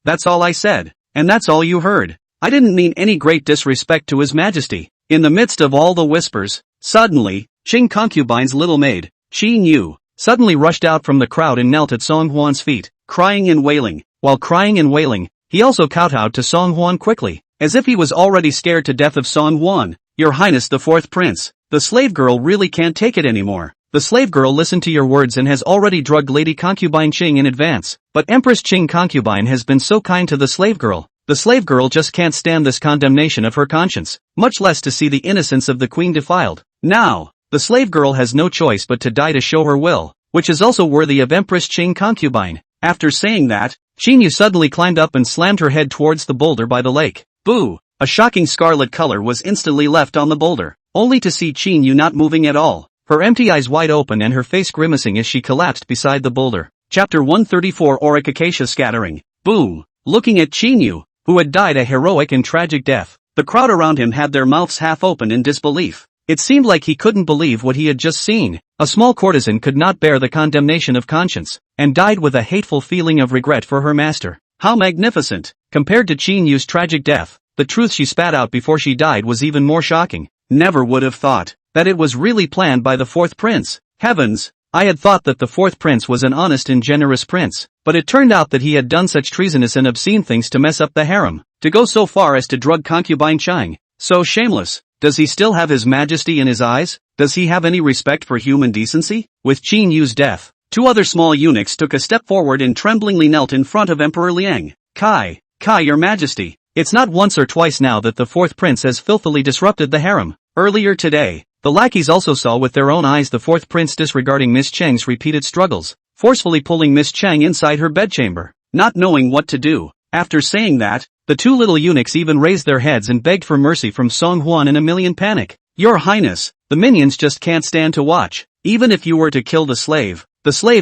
that's all I said. And that's all you heard. I didn't mean any great disrespect to His Majesty. In the midst of all the whispers, suddenly, Qing concubine's little maid, Qin Yu, suddenly rushed out from the crowd and knelt at Song Huan's feet, crying and wailing. While crying and wailing, he also kowtowed to Song Huan quickly, as if he was already scared to death of Song Huan. "Your Highness the 4th prince, the slave girl really can't take it anymore. The slave girl listened to your words and has already drugged Lady Concubine Qing in advance, but Empress Qing Concubine has been so kind to the slave girl. The slave girl just can't stand this condemnation of her conscience, much less to see the innocence of the queen defiled. Now, the slave girl has no choice but to die to show her will, which is also worthy of Empress Qing Concubine." After saying that, Qin Yu suddenly climbed up and slammed her head towards the boulder by the lake. Boo! A shocking scarlet color was instantly left on the boulder, only to see Qin Yu not moving at all, her empty eyes wide open and her face grimacing as she collapsed beside the boulder. Chapter 134 Auric Acacia Scattering. Boom! Looking at Qin Yu, who had died a heroic and tragic death, the crowd around him had their mouths half open in disbelief. It seemed like he couldn't believe what he had just seen. A small courtesan could not bear the condemnation of conscience, and died with a hateful feeling of regret for her master. How magnificent! Compared to Qin Yu's tragic death, the truth she spat out before she died was even more shocking. Never would have thought that it was really planned by the 4th prince. Heavens! I had thought that the 4th prince was an honest and generous prince, but it turned out that he had done such treasonous and obscene things to mess up the harem, to go so far as to drug concubine Chang. So shameless. Does he still have His Majesty in his eyes? Does he have any respect for human decency? With Qin Yu's death, 2 other small eunuchs took a step forward and tremblingly knelt in front of Emperor Liang. Kai, Your Majesty, it's not once or twice now that the 4th prince has filthily disrupted the harem. Earlier today, the lackeys also saw with their own eyes the 4th prince disregarding Miss Chang's repeated struggles, forcefully pulling Miss Chang inside her bedchamber, not knowing what to do. After saying that, the 2 little eunuchs even raised their heads and begged for mercy from Song Huan in a million panic. Your Highness, the minions just can't stand to watch. Even if you were to kill the slave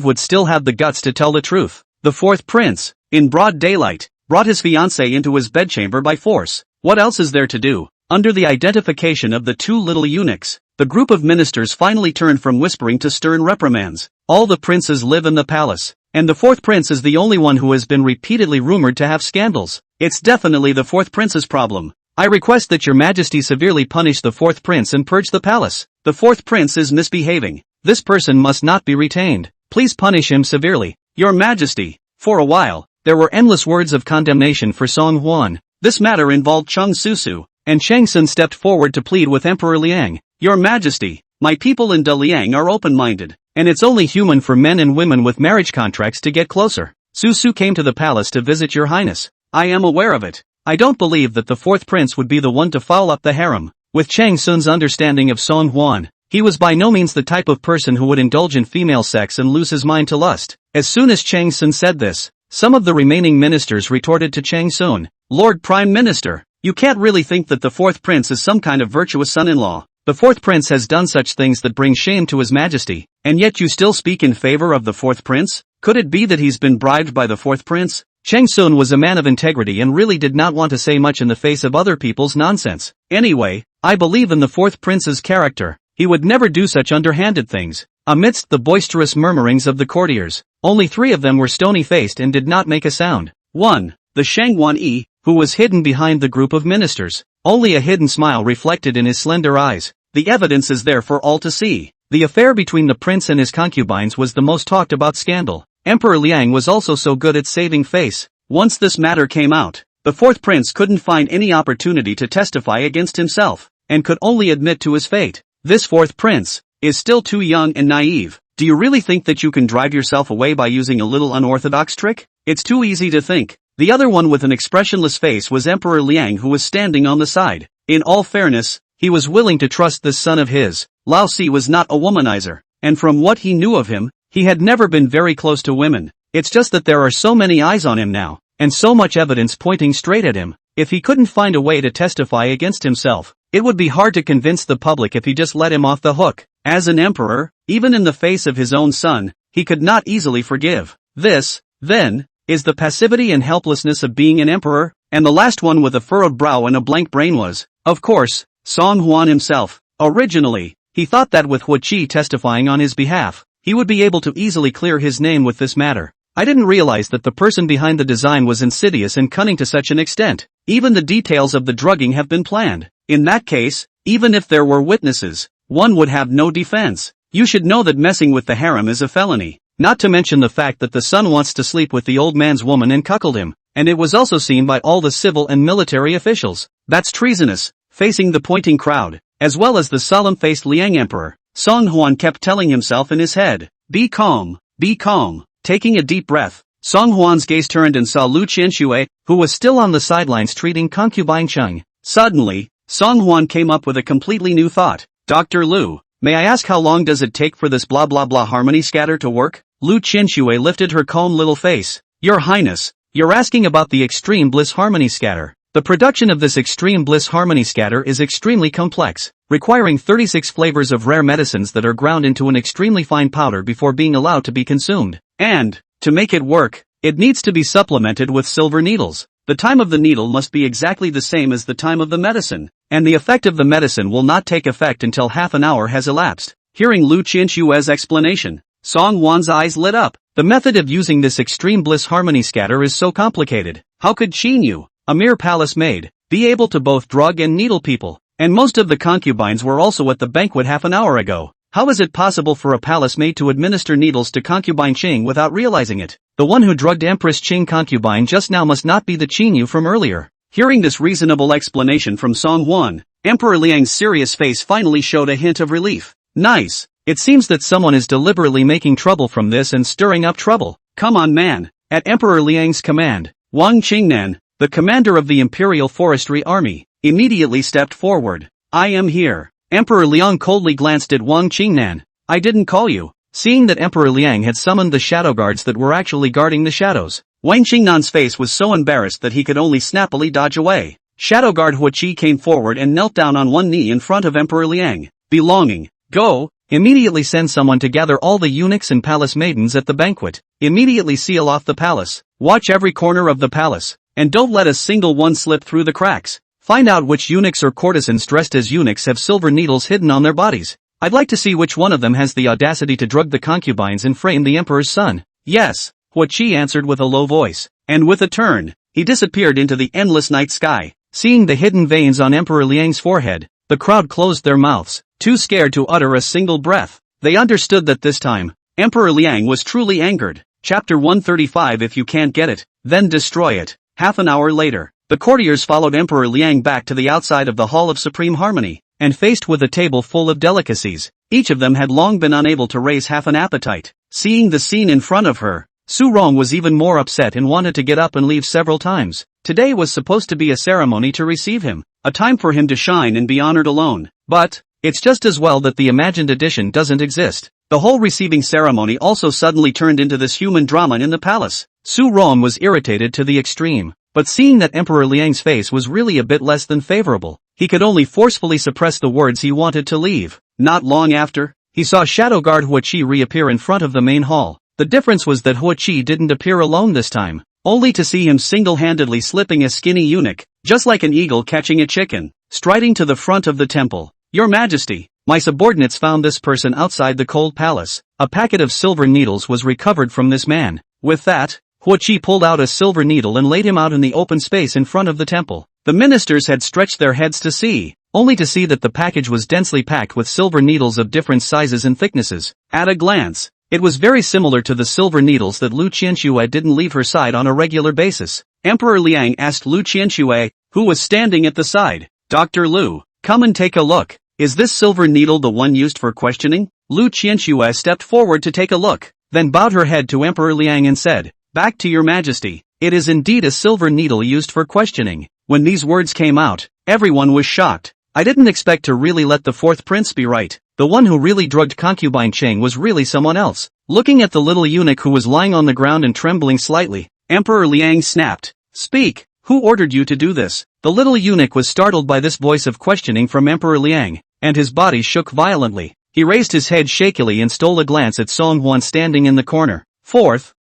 would still have the guts to tell the truth. The 4th prince, in broad daylight, brought his fiancée into his bedchamber by force. What else is there to do? Under the identification of the 2 little eunuchs, the group of ministers finally turned from whispering to stern reprimands. All the princes live in the palace, and the 4th prince is the only one who has been repeatedly rumored to have scandals. It's definitely the 4th prince's problem. I request that Your Majesty severely punish the 4th prince and purge the palace. The 4th prince is misbehaving. This person must not be retained. Please punish him severely. Your Majesty. For a while, there were endless words of condemnation for Song Huan. This matter involved Chung Susu, and Chang Sun stepped forward to plead with Emperor Liang. Your Majesty, my people in De Liang are open-minded. and it's only human for men and women with marriage contracts to get closer. Su came to the palace to visit your highness. I am aware of it. I don't believe that the fourth prince would be the one to foul up the harem. With Chang Sun's understanding of Song Huan, he was by no means the type of person who would indulge in female sex and lose his mind to lust. As soon as Chang Sun said this, some of the remaining ministers retorted to Chang Sun, Lord Prime Minister, you can't really think that the fourth prince is some kind of virtuous son-in-law. The fourth prince has done such things that bring shame to his majesty, and yet you still speak in favor of the fourth prince? Could it be that he's been bribed by the fourth prince? Chang Sun was a man of integrity and really did not want to say much in the face of other people's nonsense. Anyway, I believe in the fourth prince's character. He would never do such underhanded things. Amidst the boisterous murmurings of the courtiers, only 3 of them were stony-faced and did not make a sound. 1. The Shangwan Yi, who was hidden behind the group of ministers. Only a hidden smile reflected in his slender eyes. The evidence is there for all to see. The affair between the prince and his concubines was the most talked about scandal. Emperor Liang was also so good at saving face. Once this matter came out, the fourth prince couldn't find any opportunity to testify against himself, and could only admit to his fate. This fourth prince is still too young and naive. Do you really think that you can drive yourself away by using a little unorthodox trick? It's too easy to think. The other one with an expressionless face was Emperor Liang, who was standing on the side. In all fairness, he was willing to trust this son of his. Lao Si was not a womanizer, and from what he knew of him, he had never been very close to women. It's just that there are so many eyes on him now, and so much evidence pointing straight at him. If he couldn't find a way to testify against himself, it would be hard to convince the public if he just let him off the hook. As an emperor, even in the face of his own son, he could not easily forgive. This, then, is the passivity and helplessness of being an emperor. And the last one with a furrowed brow and a blank brain was, of course, Song Huan himself. Originally, he thought that with Hua Qi testifying on his behalf, he would be able to easily clear his name with this matter. I didn't realize that the person behind the design was insidious and cunning to such an extent. Even the details of the drugging have been planned. In that case, even if there were witnesses, one would have no defense. You should know that messing with the harem is a felony. Not to mention the fact that the son wants to sleep with the old man's woman and cuckold him, and it was also seen by all the civil and military officials. That's treasonous. Facing the pointing crowd, as well as the solemn-faced Liang Emperor, Song Huan kept telling himself in his head, be calm, be calm. Taking a deep breath, Song Huan's gaze turned and saw Lu Qianxue, who was still on the sidelines treating concubine Cheng. Suddenly, Song Huan came up with a completely new thought. Dr. Lu, may I ask how long does it take for this blah blah blah harmony scatter to work? Lu Qianxue lifted her calm little face. Your Highness, you're asking about the Extreme Bliss Harmony Scatter. The production of this Extreme Bliss Harmony Scatter is extremely complex, requiring 36 flavors of rare medicines that are ground into an extremely fine powder before being allowed to be consumed. And, to make it work, it needs to be supplemented with silver needles. The time of the needle must be exactly the same as the time of the medicine, and the effect of the medicine will not take effect until half an hour has elapsed. Hearing Lu Qianxue's explanation, Song Huan's eyes lit up. The method of using this Extreme Bliss Harmony Scatter is so complicated. How could Qin Yu, a mere palace maid, be able to both drug and needle people? And most of the concubines were also at the banquet half an hour ago. How is it possible for a palace maid to administer needles to concubine Qing without realizing it? The one who drugged Empress Qing concubine just now must not be the Qin Yu from earlier. Hearing this reasonable explanation from Song Huan, Emperor Liang's serious face finally showed a hint of relief. Nice. It seems that someone is deliberately making trouble from this and stirring up trouble. Come on, man. At Emperor Liang's command, Wang Qingnan, the commander of the Imperial Forestry Army, immediately stepped forward. I am here. Emperor Liang coldly glanced at Wang Qingnan. I didn't call you. Seeing that Emperor Liang had summoned the shadow guards that were actually guarding the shadows, Wang Qingnan's face was so embarrassed that he could only snappily dodge away. Shadow guard Hua Qi came forward and knelt down on one knee in front of Emperor Liang. Belonging. Go. Immediately send someone to gather all the eunuchs and palace maidens at the banquet. Immediately seal off the palace. Watch every corner of the palace, and don't let a single one slip through the cracks. Find out which eunuchs or courtesans dressed as eunuchs have silver needles hidden on their bodies. I'd like to see which one of them has the audacity to drug the concubines and frame the emperor's son. Yes, Hua Qi answered with a low voice, and with a turn, he disappeared into the endless night sky. Seeing the hidden veins on Emperor Liang's forehead, the crowd closed their mouths, too scared to utter a single breath. They understood that this time, Emperor Liang was truly angered. Chapter 135. If you can't get it, then destroy it. Half an hour later, the courtiers followed Emperor Liang back to the outside of the Hall of Supreme Harmony, and faced with a table full of delicacies, Each of them had long been unable to raise half an appetite. Seeing the scene in front of her, Su Rong was even more upset and wanted to get up and leave several times. Today was supposed to be a ceremony to receive him, a time for him to shine and be honored alone. But it's just as well that the imagined edition doesn't exist. The whole receiving ceremony also suddenly turned into this human drama in the palace. Su Rong was irritated to the extreme, but seeing that Emperor Liang's face was really a bit less than favorable, he could only forcefully suppress the words he wanted to leave. Not long after, he saw Shadow Guard Hua Qi reappear in front of the main hall. The difference was that Hua Qi didn't appear alone this time, only to see him single-handedly slipping a skinny eunuch, just like an eagle catching a chicken, striding to the front of the temple. "Your Majesty, my subordinates found this person outside the cold palace. A packet of silver needles was recovered from this man." With that, Hua Qi pulled out a silver needle and laid him out in the open space in front of the temple. The ministers had stretched their heads to see, only to see that the package was densely packed with silver needles of different sizes and thicknesses. At a glance, it was very similar to the silver needles that Lu Qianxue didn't leave her side on a regular basis. Emperor Liang asked Lu Qianxue, who was standing at the side, "Dr. Lu, come and take a look. Is this silver needle the one used for questioning?" Lu Qianxue stepped forward to take a look, then bowed her head to Emperor Liang and said, "Back to your Majesty. It is indeed a silver needle used for questioning." When these words came out, everyone was shocked. "I didn't expect to really let the fourth prince be right. The one who really drugged concubine Cheng was really someone else." Looking at the little eunuch who was lying on the ground and trembling slightly, Emperor Liang snapped, "Speak, who ordered you to do this?" The little eunuch was startled by this voice of questioning from Emperor Liang, and his body shook violently. He raised his head shakily and stole a glance at Song Huan standing in the corner. Fourth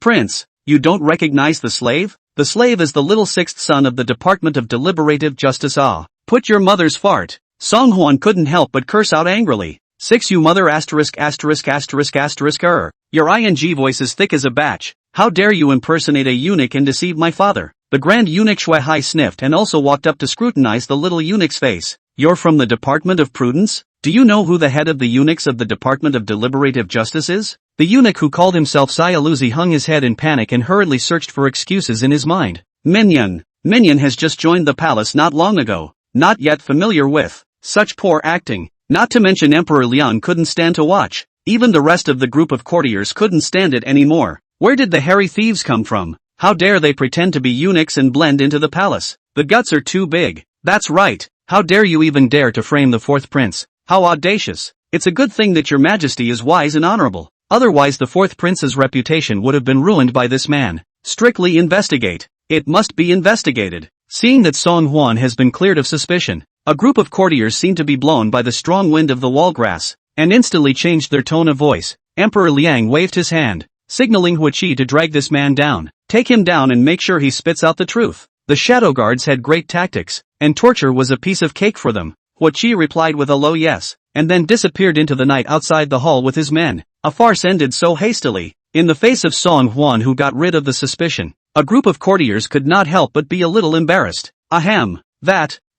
prince, you don't recognize the slave? The slave is the little sixth son of the Department of Deliberative Justice. Ah, put your mother's fart. Song Huan couldn't help but curse out angrily. "You mother asterisk. Your ing voice is thick as a batch. How dare you impersonate a eunuch and deceive my father?" The Grand Eunuch Shui Hai sniffed and also walked up to scrutinize the little eunuch's face. "You're from the Department of Prudence? Do you know who the head of the eunuchs of the Department of Deliberative Justice is?" The eunuch who called himself Sialuzi hung his head in panic and hurriedly searched for excuses in his mind. Minion has just joined the palace not long ago. Not yet familiar with such poor acting. Not to mention Emperor Liang couldn't stand to watch. Even the rest of the group of courtiers couldn't stand it anymore. Where did the hairy thieves come from? How dare they pretend to be eunuchs and blend into the palace? The guts are too big. That's right. How dare you even dare to frame the fourth prince? How audacious. It's a good thing that your Majesty is wise and honorable. Otherwise the fourth prince's reputation would have been ruined by this man. Strictly investigate. It must be investigated. Seeing that Song Huan has been cleared of suspicion, a group of courtiers seemed to be blown by the strong wind of the wall grass, and instantly changed their tone of voice. Emperor Liang waved his hand, signaling Hua Qi to drag this man down. Take him down and make sure he spits out the truth. The shadow guards had great tactics, and torture was a piece of cake for them. Hua Qi replied with a low yes, and then disappeared into the night outside the hall with his men. A farce ended so hastily. In the face of Song Huan, who got rid of the suspicion, a group of courtiers could not help but be a little embarrassed. Ahem,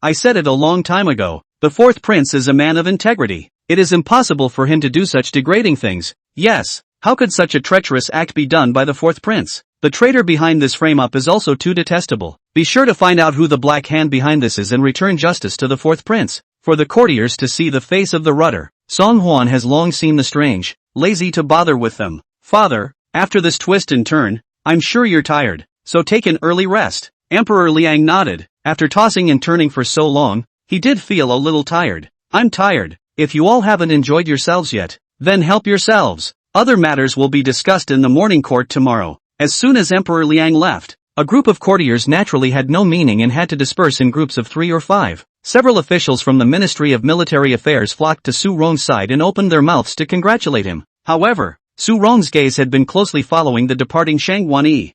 I said it a long time ago. The fourth prince is a man of integrity. It is impossible for him to do such degrading things. Yes, how could such a treacherous act be done by the fourth prince? The traitor behind this frame-up is also too detestable. Be sure to find out who the black hand behind this is and return justice to the fourth prince. For the courtiers to see the face of the rudder, Song Huan has long seen the strange, lazy to bother with them. Father, after this twist and turn, I'm sure you're tired, so take an early rest. Emperor Liang nodded. After tossing and turning for so long, he did feel a little tired. I'm tired. If you all haven't enjoyed yourselves yet, then help yourselves. Other matters will be discussed in the morning court tomorrow. As soon as Emperor Liang left, a group of courtiers naturally had no meaning and had to disperse in groups of 3 or 5. Several officials from the Ministry of Military Affairs flocked to Su Rong's side and opened their mouths to congratulate him. However, Su Rong's gaze had been closely following the departing Shang Wanyi.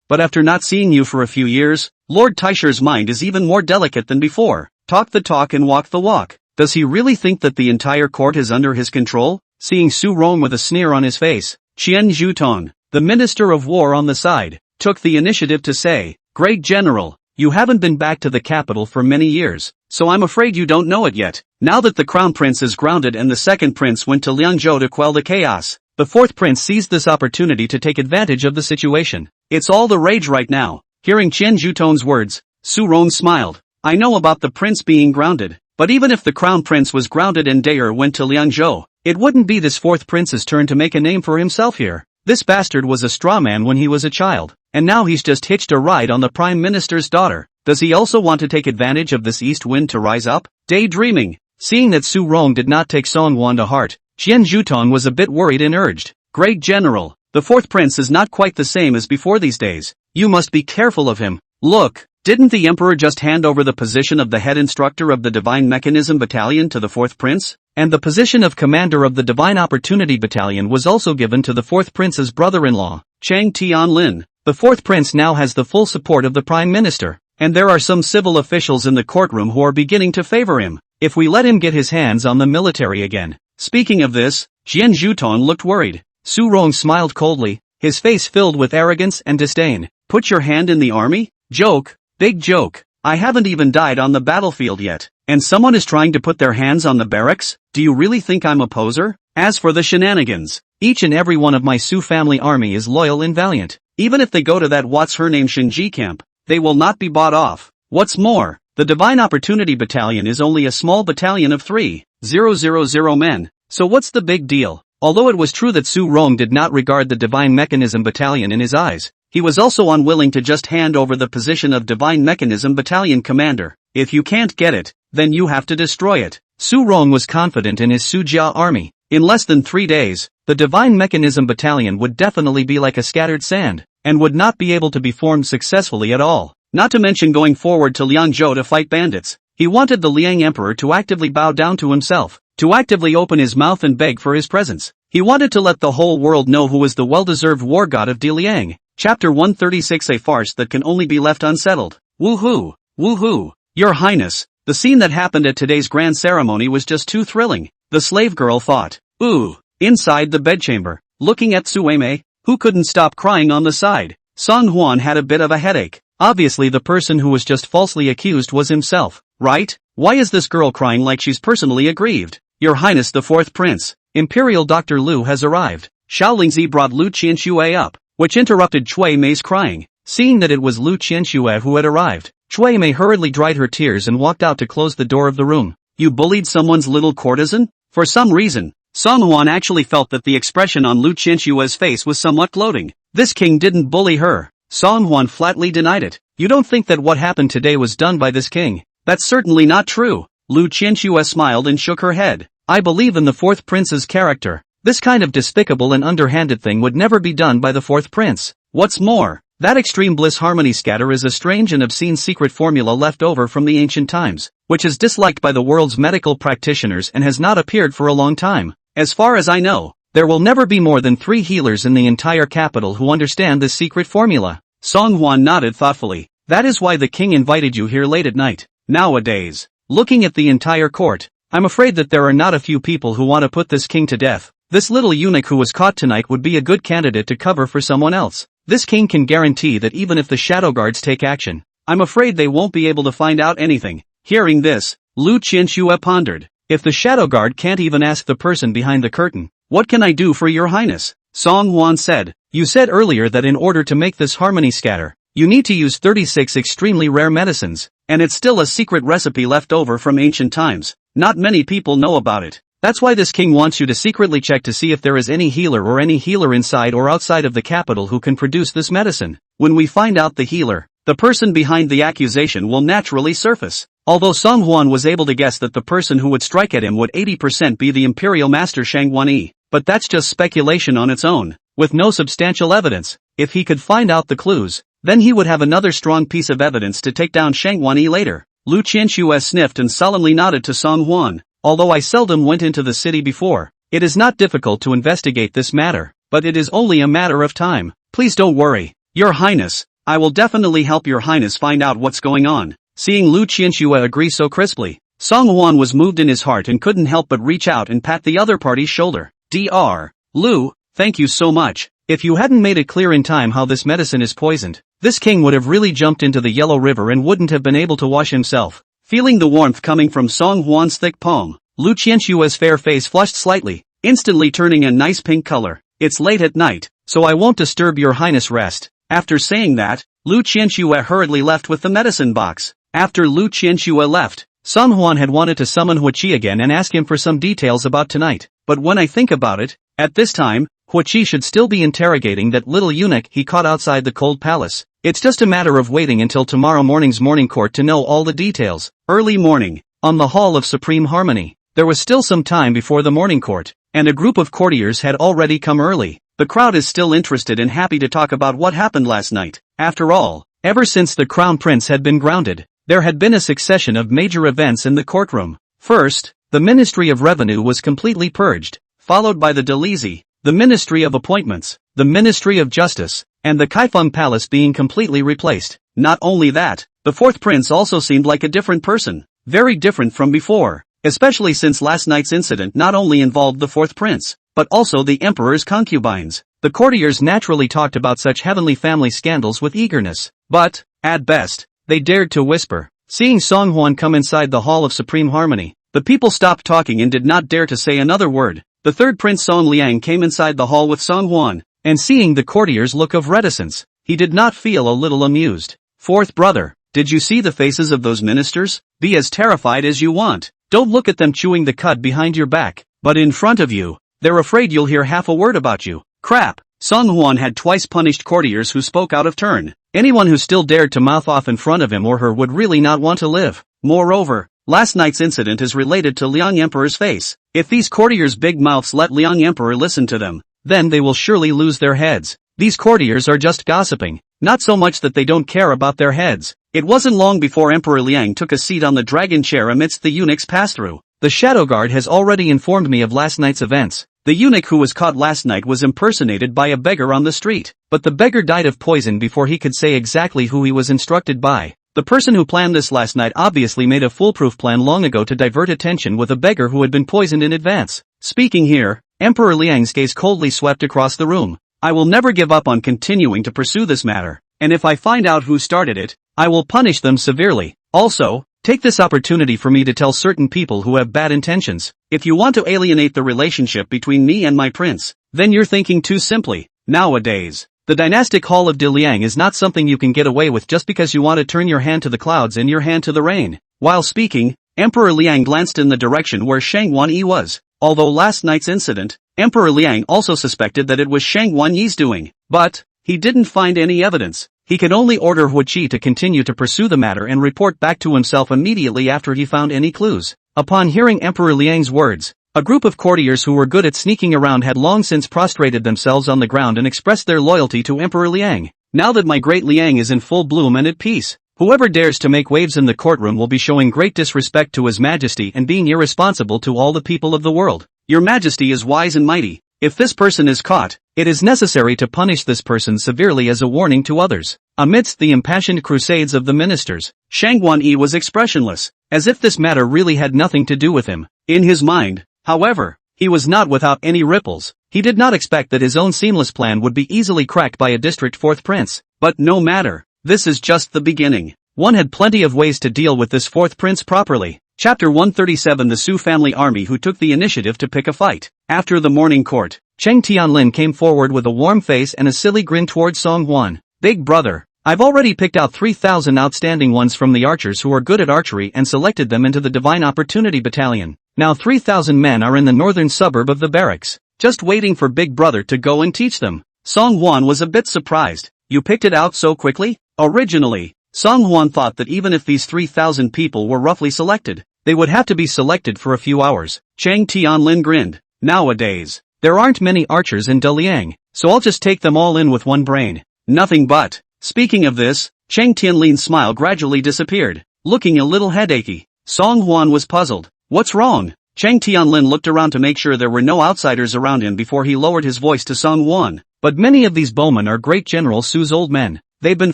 But after not seeing you for a few years, Lord Taisher's mind is even more delicate than before. Talk the talk and walk the walk. Does he really think that the entire court is under his control? Seeing Su Rong with a sneer on his face, Qian Zhutong, the Minister of War on the side, took the initiative to say, Great General, you haven't been back to the capital for many years, so I'm afraid you don't know it yet. Now that the Crown Prince is grounded and the second prince went to Liangzhou to quell the chaos, the fourth prince seized this opportunity to take advantage of the situation. It's all the rage right now. Hearing Qian Zhutong's words, Su Rong smiled. I know about the prince being grounded. But even if the crown prince was grounded and Daer went to Liangzhou, it wouldn't be this fourth prince's turn to make a name for himself here. This bastard was a straw man when he was a child, and now he's just hitched a ride on the prime minister's daughter. Does he also want to take advantage of this east wind to rise up? Daydreaming. Seeing that Su Rong did not take Song Huan to heart, Qian Zhutong was a bit worried and urged, "Great General, the fourth prince is not quite the same as before these days. You must be careful of him. Look, didn't the emperor just hand over the position of the head instructor of the Divine Mechanism Battalion to the fourth prince? And the position of commander of the Divine Opportunity Battalion was also given to the fourth prince's brother-in-law, Chang Tianlin. The fourth prince now has the full support of the prime minister, and there are some civil officials in the courtroom who are beginning to favor him. If we let him get his hands on the military again." Speaking of this, Qian Zhutong looked worried. Su Rong smiled coldly, his face filled with arrogance and disdain. "Put your hand in the army? Joke, big joke. I haven't even died on the battlefield yet, and someone is trying to put their hands on the barracks? Do you really think I'm a poser? As for the shenanigans, each and every one of my Su family army is loyal and valiant. Even if they go to that what's-her-name Shinji camp, they will not be bought off. What's more, the Divine Opportunity Battalion is only a small battalion of 3,000 men, so what's the big deal?" Although it was true that Su Rong did not regard the Divine Mechanism Battalion in his eyes, he was also unwilling to just hand over the position of Divine Mechanism Battalion commander. If you can't get it, then you have to destroy it. Su Rong was confident in his Sujia army. In less than 3 days, the Divine Mechanism Battalion would definitely be like a scattered sand, and would not be able to be formed successfully at all. Not to mention going forward to Liangzhou to fight bandits. He wanted the Liang Emperor to actively bow down to himself, to actively open his mouth and beg for his presence. He wanted to let the whole world know who was the well-deserved war god of Diliang. Chapter 136, a farce that can only be left unsettled. Woohoo! Woohoo! Your Highness, the scene that happened at today's grand ceremony was just too thrilling, the slave girl thought. Ooh! Inside the bedchamber, looking at Sueme, who couldn't stop crying on the side. Song Huan had a bit of a headache. Obviously the person who was just falsely accused was himself, right? Why is this girl crying like she's personally aggrieved? Your Highness the fourth prince, Imperial Dr. Lu has arrived. Xiaolingzi brought Lu Qianxue up, which interrupted Cui Mei's crying. Seeing that it was Lu Qianxue who had arrived, Cui Mei hurriedly dried her tears and walked out to close the door of the room. You bullied someone's little courtesan? For some reason, Song Huan actually felt that the expression on Lu Qianxue's face was somewhat gloating. This king didn't bully her. Song Huan flatly denied it. You don't think that what happened today was done by this king? That's certainly not true. Lu Qianxue smiled and shook her head. I believe in the fourth prince's character. This kind of despicable and underhanded thing would never be done by the fourth prince. What's more, that extreme bliss harmony scatter is a strange and obscene secret formula left over from the ancient times, which is disliked by the world's medical practitioners and has not appeared for a long time. As far as I know, there will never be more than 3 healers in the entire capital who understand this secret formula. Song Huan nodded thoughtfully. That is why the king invited you here late at night. Nowadays, looking at the entire court, I'm afraid that there are not a few people who want to put this king to death. This little eunuch who was caught tonight would be a good candidate to cover for someone else. This king can guarantee that even if the shadow guards take action, I'm afraid they won't be able to find out anything. Hearing this, Lu Qianxue pondered. If the shadow guard can't even ask the person behind the curtain, what can I do for your highness? Song Huan said, you said earlier that in order to make this harmony scatter, you need to use 36 extremely rare medicines, and it's still a secret recipe left over from ancient times. Not many people know about it. That's why this king wants you to secretly check to see if there is any healer inside or outside of the capital who can produce this medicine. When we find out the healer, the person behind the accusation will naturally surface. Although Song Huan was able to guess that the person who would strike at him would 80% be the imperial master Shang Guanyi, but that's just speculation on its own, with no substantial evidence. If he could find out the clues, then he would have another strong piece of evidence to take down Shang Guanyi later. Lu Qianxue sniffed and solemnly nodded to Song Huan. Although I seldom went into the city before, it is not difficult to investigate this matter, but it is only a matter of time. Please don't worry, your highness, I will definitely help your highness find out what's going on. Seeing Lu Qianxue agree so crisply, Song Huan was moved in his heart and couldn't help but reach out and pat the other party's shoulder. Dr. Lu, thank you so much. If you hadn't made it clear in time how this medicine is poisoned, this king would have really jumped into the Yellow River and wouldn't have been able to wash himself. Feeling the warmth coming from Song Huan's thick palm, Lu Qianxue's fair face flushed slightly, instantly turning a nice pink color. It's late at night, so I won't disturb your highness rest. After saying that, Lu Qianxue hurriedly left with the medicine box. After Lu Qianxue left, Song Hwan had wanted to summon Hua Chi again and ask him for some details about tonight, but when I think about it, at this time, Hua Chi should still be interrogating that little eunuch he caught outside the cold palace. It's just a matter of waiting until tomorrow morning's morning court to know all the details. Early morning, on the Hall of Supreme Harmony. There was still some time before the morning court, and a group of courtiers had already come early. The crowd is still interested and happy to talk about what happened last night. After all, ever since the crown prince had been grounded, there had been a succession of major events in the courtroom. First, the Ministry of Revenue was completely purged, followed by the Delizi, the Ministry of Appointments, the Ministry of Justice, and the Kaifeng Palace being completely replaced. Not only that, the fourth prince also seemed like a different person, very different from before, especially since last night's incident not only involved the fourth prince, but also the emperor's concubines. The courtiers naturally talked about such heavenly family scandals with eagerness, but, at best, they dared to whisper. Seeing Song Hwan come inside the Hall of Supreme Harmony, the people stopped talking and did not dare to say another word. The third prince Song Liang came inside the hall with Song Hwan, and seeing the courtiers' look of reticence, he did not feel a little amused. Fourth brother, did you see the faces of those ministers? Be as terrified as you want. Don't look at them chewing the cud behind your back, but in front of you, they're afraid you'll hear half a word about you. Crap! Song Hwan had twice punished courtiers who spoke out of turn. Anyone who still dared to mouth off in front of him or her would really not want to live. Moreover, last night's incident is related to Liang Emperor's face. If these courtiers' big mouths let Liang Emperor listen to them, then they will surely lose their heads. These courtiers are just gossiping, not so much that they don't care about their heads. It wasn't long before Emperor Liang took a seat on the dragon chair amidst the eunuchs pass-through. The Shadow Guard has already informed me of last night's events. The eunuch who was caught last night was impersonated by a beggar on the street, but the beggar died of poison before he could say exactly who he was instructed by. The person who planned this last night obviously made a foolproof plan long ago to divert attention with a beggar who had been poisoned in advance. Speaking here, Emperor Liang's gaze coldly swept across the room. I will never give up on continuing to pursue this matter, and if I find out who started it, I will punish them severely. Also, take this opportunity for me to tell certain people who have bad intentions. If you want to alienate the relationship between me and my prince, then you're thinking too simply. Nowadays, the dynastic hall of De Liang is not something you can get away with just because you want to turn your hand to the clouds and your hand to the rain. While speaking, Emperor Liang glanced in the direction where Shang Wanyi was. Although last night's incident, Emperor Liang also suspected that it was Shang Wanyi's doing, but he didn't find any evidence. He could only order Hua Chi to continue to pursue the matter and report back to himself immediately after he found any clues. Upon hearing Emperor Liang's words, a group of courtiers who were good at sneaking around had long since prostrated themselves on the ground and expressed their loyalty to Emperor Liang. Now that my great Liang is in full bloom and at peace, whoever dares to make waves in the courtroom will be showing great disrespect to His Majesty and being irresponsible to all the people of the world. Your Majesty is wise and mighty. If this person is caught, it is necessary to punish this person severely as a warning to others. Amidst the impassioned crusades of the ministers, Shang Wanyi was expressionless, as if this matter really had nothing to do with him. In his mind, however, he was not without any ripples. He did not expect that his own seamless plan would be easily cracked by a district fourth prince. But no matter, this is just the beginning. One had plenty of ways to deal with this fourth prince properly. Chapter 137 The Su family army who took the initiative to pick a fight. After the morning court, Cheng Tianlin came forward with a warm face and a silly grin towards Song Hwan. Big brother, I've already picked out 3,000 outstanding ones from the archers who are good at archery and selected them into the Divine Opportunity Battalion. Now 3,000 men are in the northern suburb of the barracks, just waiting for Big Brother to go and teach them. Song Hwan was a bit surprised. You picked it out so quickly? Originally, Song Hwan thought that even if these 3,000 people were roughly selected, they would have to be selected for a few hours. Cheng Tianlin grinned. Nowadays, there aren't many archers in Daliang, so I'll just take them all in with one brain. Nothing but. Speaking of this, Cheng Tianlin's smile gradually disappeared, looking a little headachy. Song Hwan was puzzled. What's wrong? Cheng Tianlin looked around to make sure there were no outsiders around him before he lowered his voice to Song Hwan. But many of these bowmen are Great General Su's old men. They've been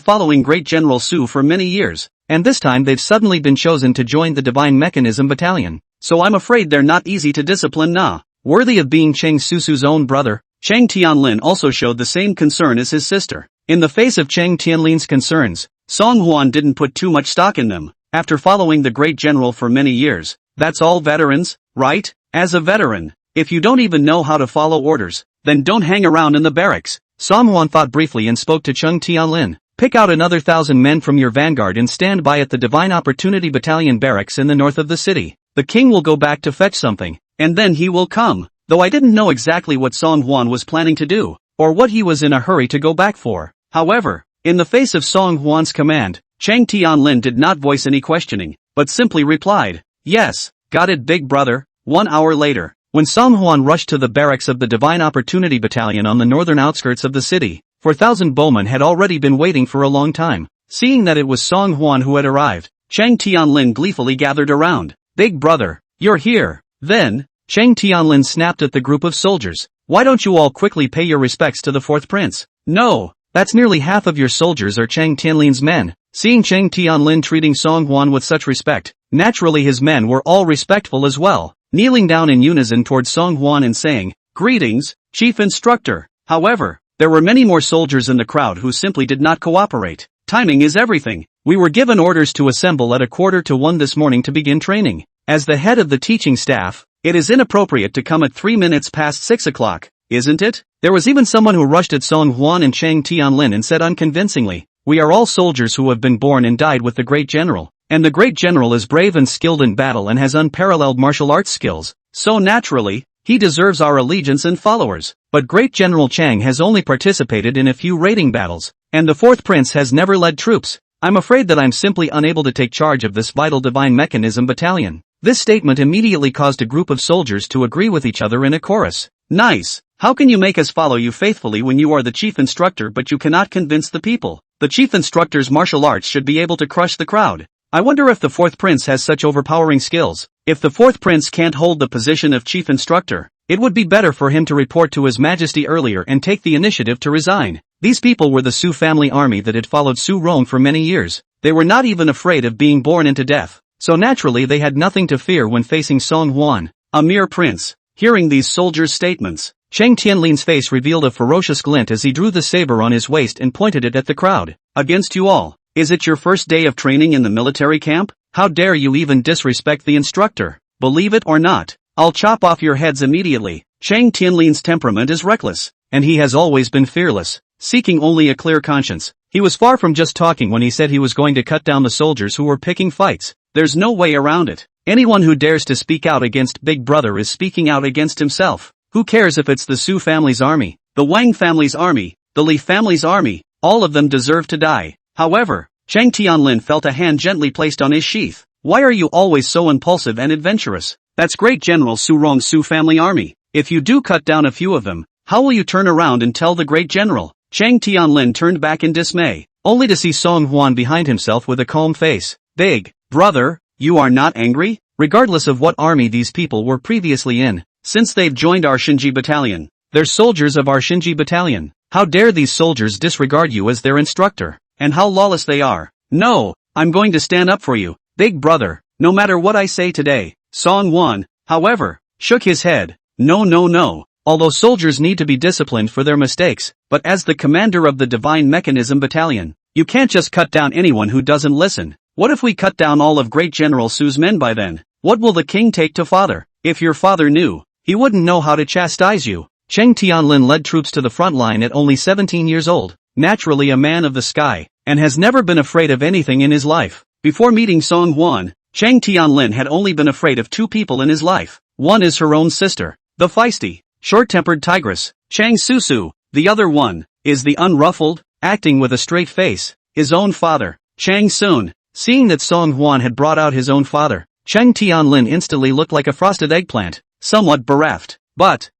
following Great General Su for many years, and this time they've suddenly been chosen to join the Divine Mechanism Battalion. So I'm afraid they're not easy to discipline worthy of being Cheng Susu's own brother. Cheng Tianlin also showed the same concern as his sister. In the face of Cheng Tianlin's concerns, Song Hwan didn't put too much stock in them. After following the Great General for many years, that's all veterans, right? As a veteran, if you don't even know how to follow orders, then don't hang around in the barracks. Song Hwan thought briefly and spoke to Cheng Tianlin. Pick out another 1,000 men from your vanguard and stand by at the Divine Opportunity Battalion barracks in the north of the city. The king will go back to fetch something, and then he will come. Though I didn't know exactly what Song Hwan was planning to do, or what he was in a hurry to go back for. However, in the face of Song Hwan's command, Chang Tianlin did not voice any questioning, but simply replied, "Yes, got it, big brother." 1 hour later, when Song Hwan rushed to the barracks of the Divine Opportunity Battalion on the northern outskirts of the city, 4,000 bowmen had already been waiting for a long time. Seeing that it was Song Hwan who had arrived, Chang Tianlin gleefully gathered around. "Big brother, you're here." Then, Chang Tianlin snapped at the group of soldiers. "Why don't you all quickly pay your respects to the fourth prince?" "No, that's nearly half of your soldiers are Chang Tianlin's men." Seeing Chang Tianlin treating Song Hwan with such respect, naturally his men were all respectful as well, kneeling down in unison towards Song Hwan and saying, "Greetings, Chief Instructor." However, there were many more soldiers in the crowd who simply did not cooperate. Timing is everything. We were given orders to assemble at 1:45 this morning to begin training. As the head of the teaching staff, it is inappropriate to come at 3 minutes past 6 o'clock, isn't it? There was even someone who rushed at Song Hwan and Chang Tianlin and said unconvincingly, "We are all soldiers who have been born and died with the great general, and the great general is brave and skilled in battle and has unparalleled martial arts skills, so naturally, he deserves our allegiance and followers." But Great General Chang has only participated in a few raiding battles, and the fourth prince has never led troops. I'm afraid that I'm simply unable to take charge of this vital divine mechanism battalion. This statement immediately caused a group of soldiers to agree with each other in a chorus. "Nice. How can you make us follow you faithfully when you are the chief instructor but you cannot convince the people? The chief instructor's martial arts should be able to crush the crowd. I wonder if the fourth prince has such overpowering skills. If the fourth prince can't hold the position of chief instructor, it would be better for him to report to His Majesty earlier and take the initiative to resign." These people were the Su family army that had followed Su Rong for many years. They were not even afraid of being born into death, so naturally they had nothing to fear when facing Song Hwan, a mere prince. Hearing these soldiers' statements, Chang Tianlin's face revealed a ferocious glint as he drew the saber on his waist and pointed it at the crowd. "Against you all. Is it your first day of training in the military camp? How dare you even disrespect the instructor? Believe it or not, I'll chop off your heads immediately." Chang Tianlin's temperament is reckless, and he has always been fearless, seeking only a clear conscience. He was far from just talking when he said he was going to cut down the soldiers who were picking fights. There's no way around it. Anyone who dares to speak out against Big Brother is speaking out against himself. Who cares if it's the Su family's army, the Wang family's army, the Li family's army, all of them deserve to die. However, Chang Tianlin felt a hand gently placed on his sheath. "Why are you always so impulsive and adventurous? That's Great General Su Rong's Su family army. If you do cut down a few of them, how will you turn around and tell the Great General?" Chang Tianlin turned back in dismay, only to see Song Hwan behind himself with a calm face. "Big brother, you are not angry?" Regardless of what army these people were previously in, since they've joined our Shinji battalion, they're soldiers of our Shinji battalion. How dare these soldiers disregard you as their instructor? And how lawless they are. "No, I'm going to stand up for you, big brother, no matter what I say today." Song Hwan, however, shook his head. No. Although soldiers need to be disciplined for their mistakes, but as the commander of the Divine Mechanism Battalion, you can't just cut down anyone who doesn't listen. What if we cut down all of Great General Su's men by then? What will the king take to father? If your father knew, he wouldn't know how to chastise you. Chang Tianlin led troops to the front line at only 17 years old, naturally a man of the sky, and has never been afraid of anything in his life. Before meeting Song Hwan, Chang Tianlin had only been afraid of two people in his life. One is her own sister, the feisty, short-tempered tigress, Chang Susu. The other one is the unruffled, acting with a straight face, his own father, Chang Sun. Seeing that Song Hwan had brought out his own father, Chang Tianlin instantly looked like a frosted eggplant, somewhat bereft. But,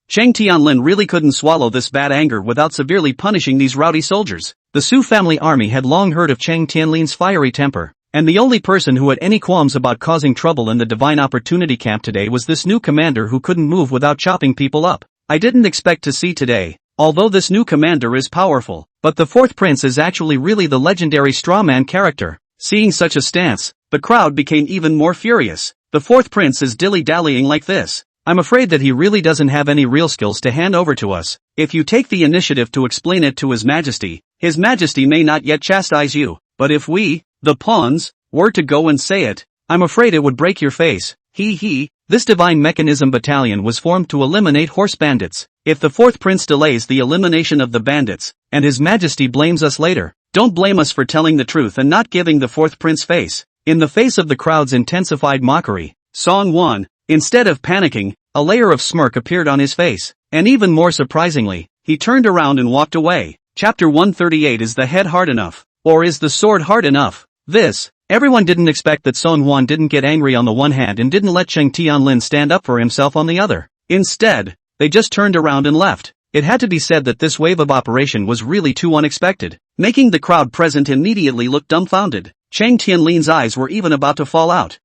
Chang Tianlin really couldn't swallow this bad anger without severely punishing these rowdy soldiers. The Su family army had long heard of Chang Tianlin's fiery temper, and the only person who had any qualms about causing trouble in the Divine Opportunity Camp today was this new commander who couldn't move without chopping people up. I didn't expect to see today, although this new commander is powerful, but the fourth prince is actually really the legendary strawman character. Seeing such a stance, the crowd became even more furious. The fourth prince is dilly-dallying like this. I'm afraid that he really doesn't have any real skills to hand over to us. If you take the initiative to explain it to His Majesty may not yet chastise you, but if we, the pawns, were to go and say it, I'm afraid it would break your face. This Divine Mechanism Battalion was formed to eliminate horse bandits. If the fourth prince delays the elimination of the bandits, and His Majesty blames us later, Don't blame us for telling the truth and not giving the fourth prince face. In the face of the crowd's intensified mockery, Song Won, instead of panicking, a layer of smirk appeared on his face, and even more surprisingly, he turned around and walked away. Chapter 138. Is the head hard enough? Or is the sword hard enough? Everyone didn't expect that Song Won didn't get angry on the one hand and didn't let Cheng Tianlin stand up for himself on the other. Instead, they just turned around and left. It had to be said that this wave of operation was really too unexpected, making the crowd present immediately look dumbfounded. Cheng Tianlin's eyes were even about to fall out.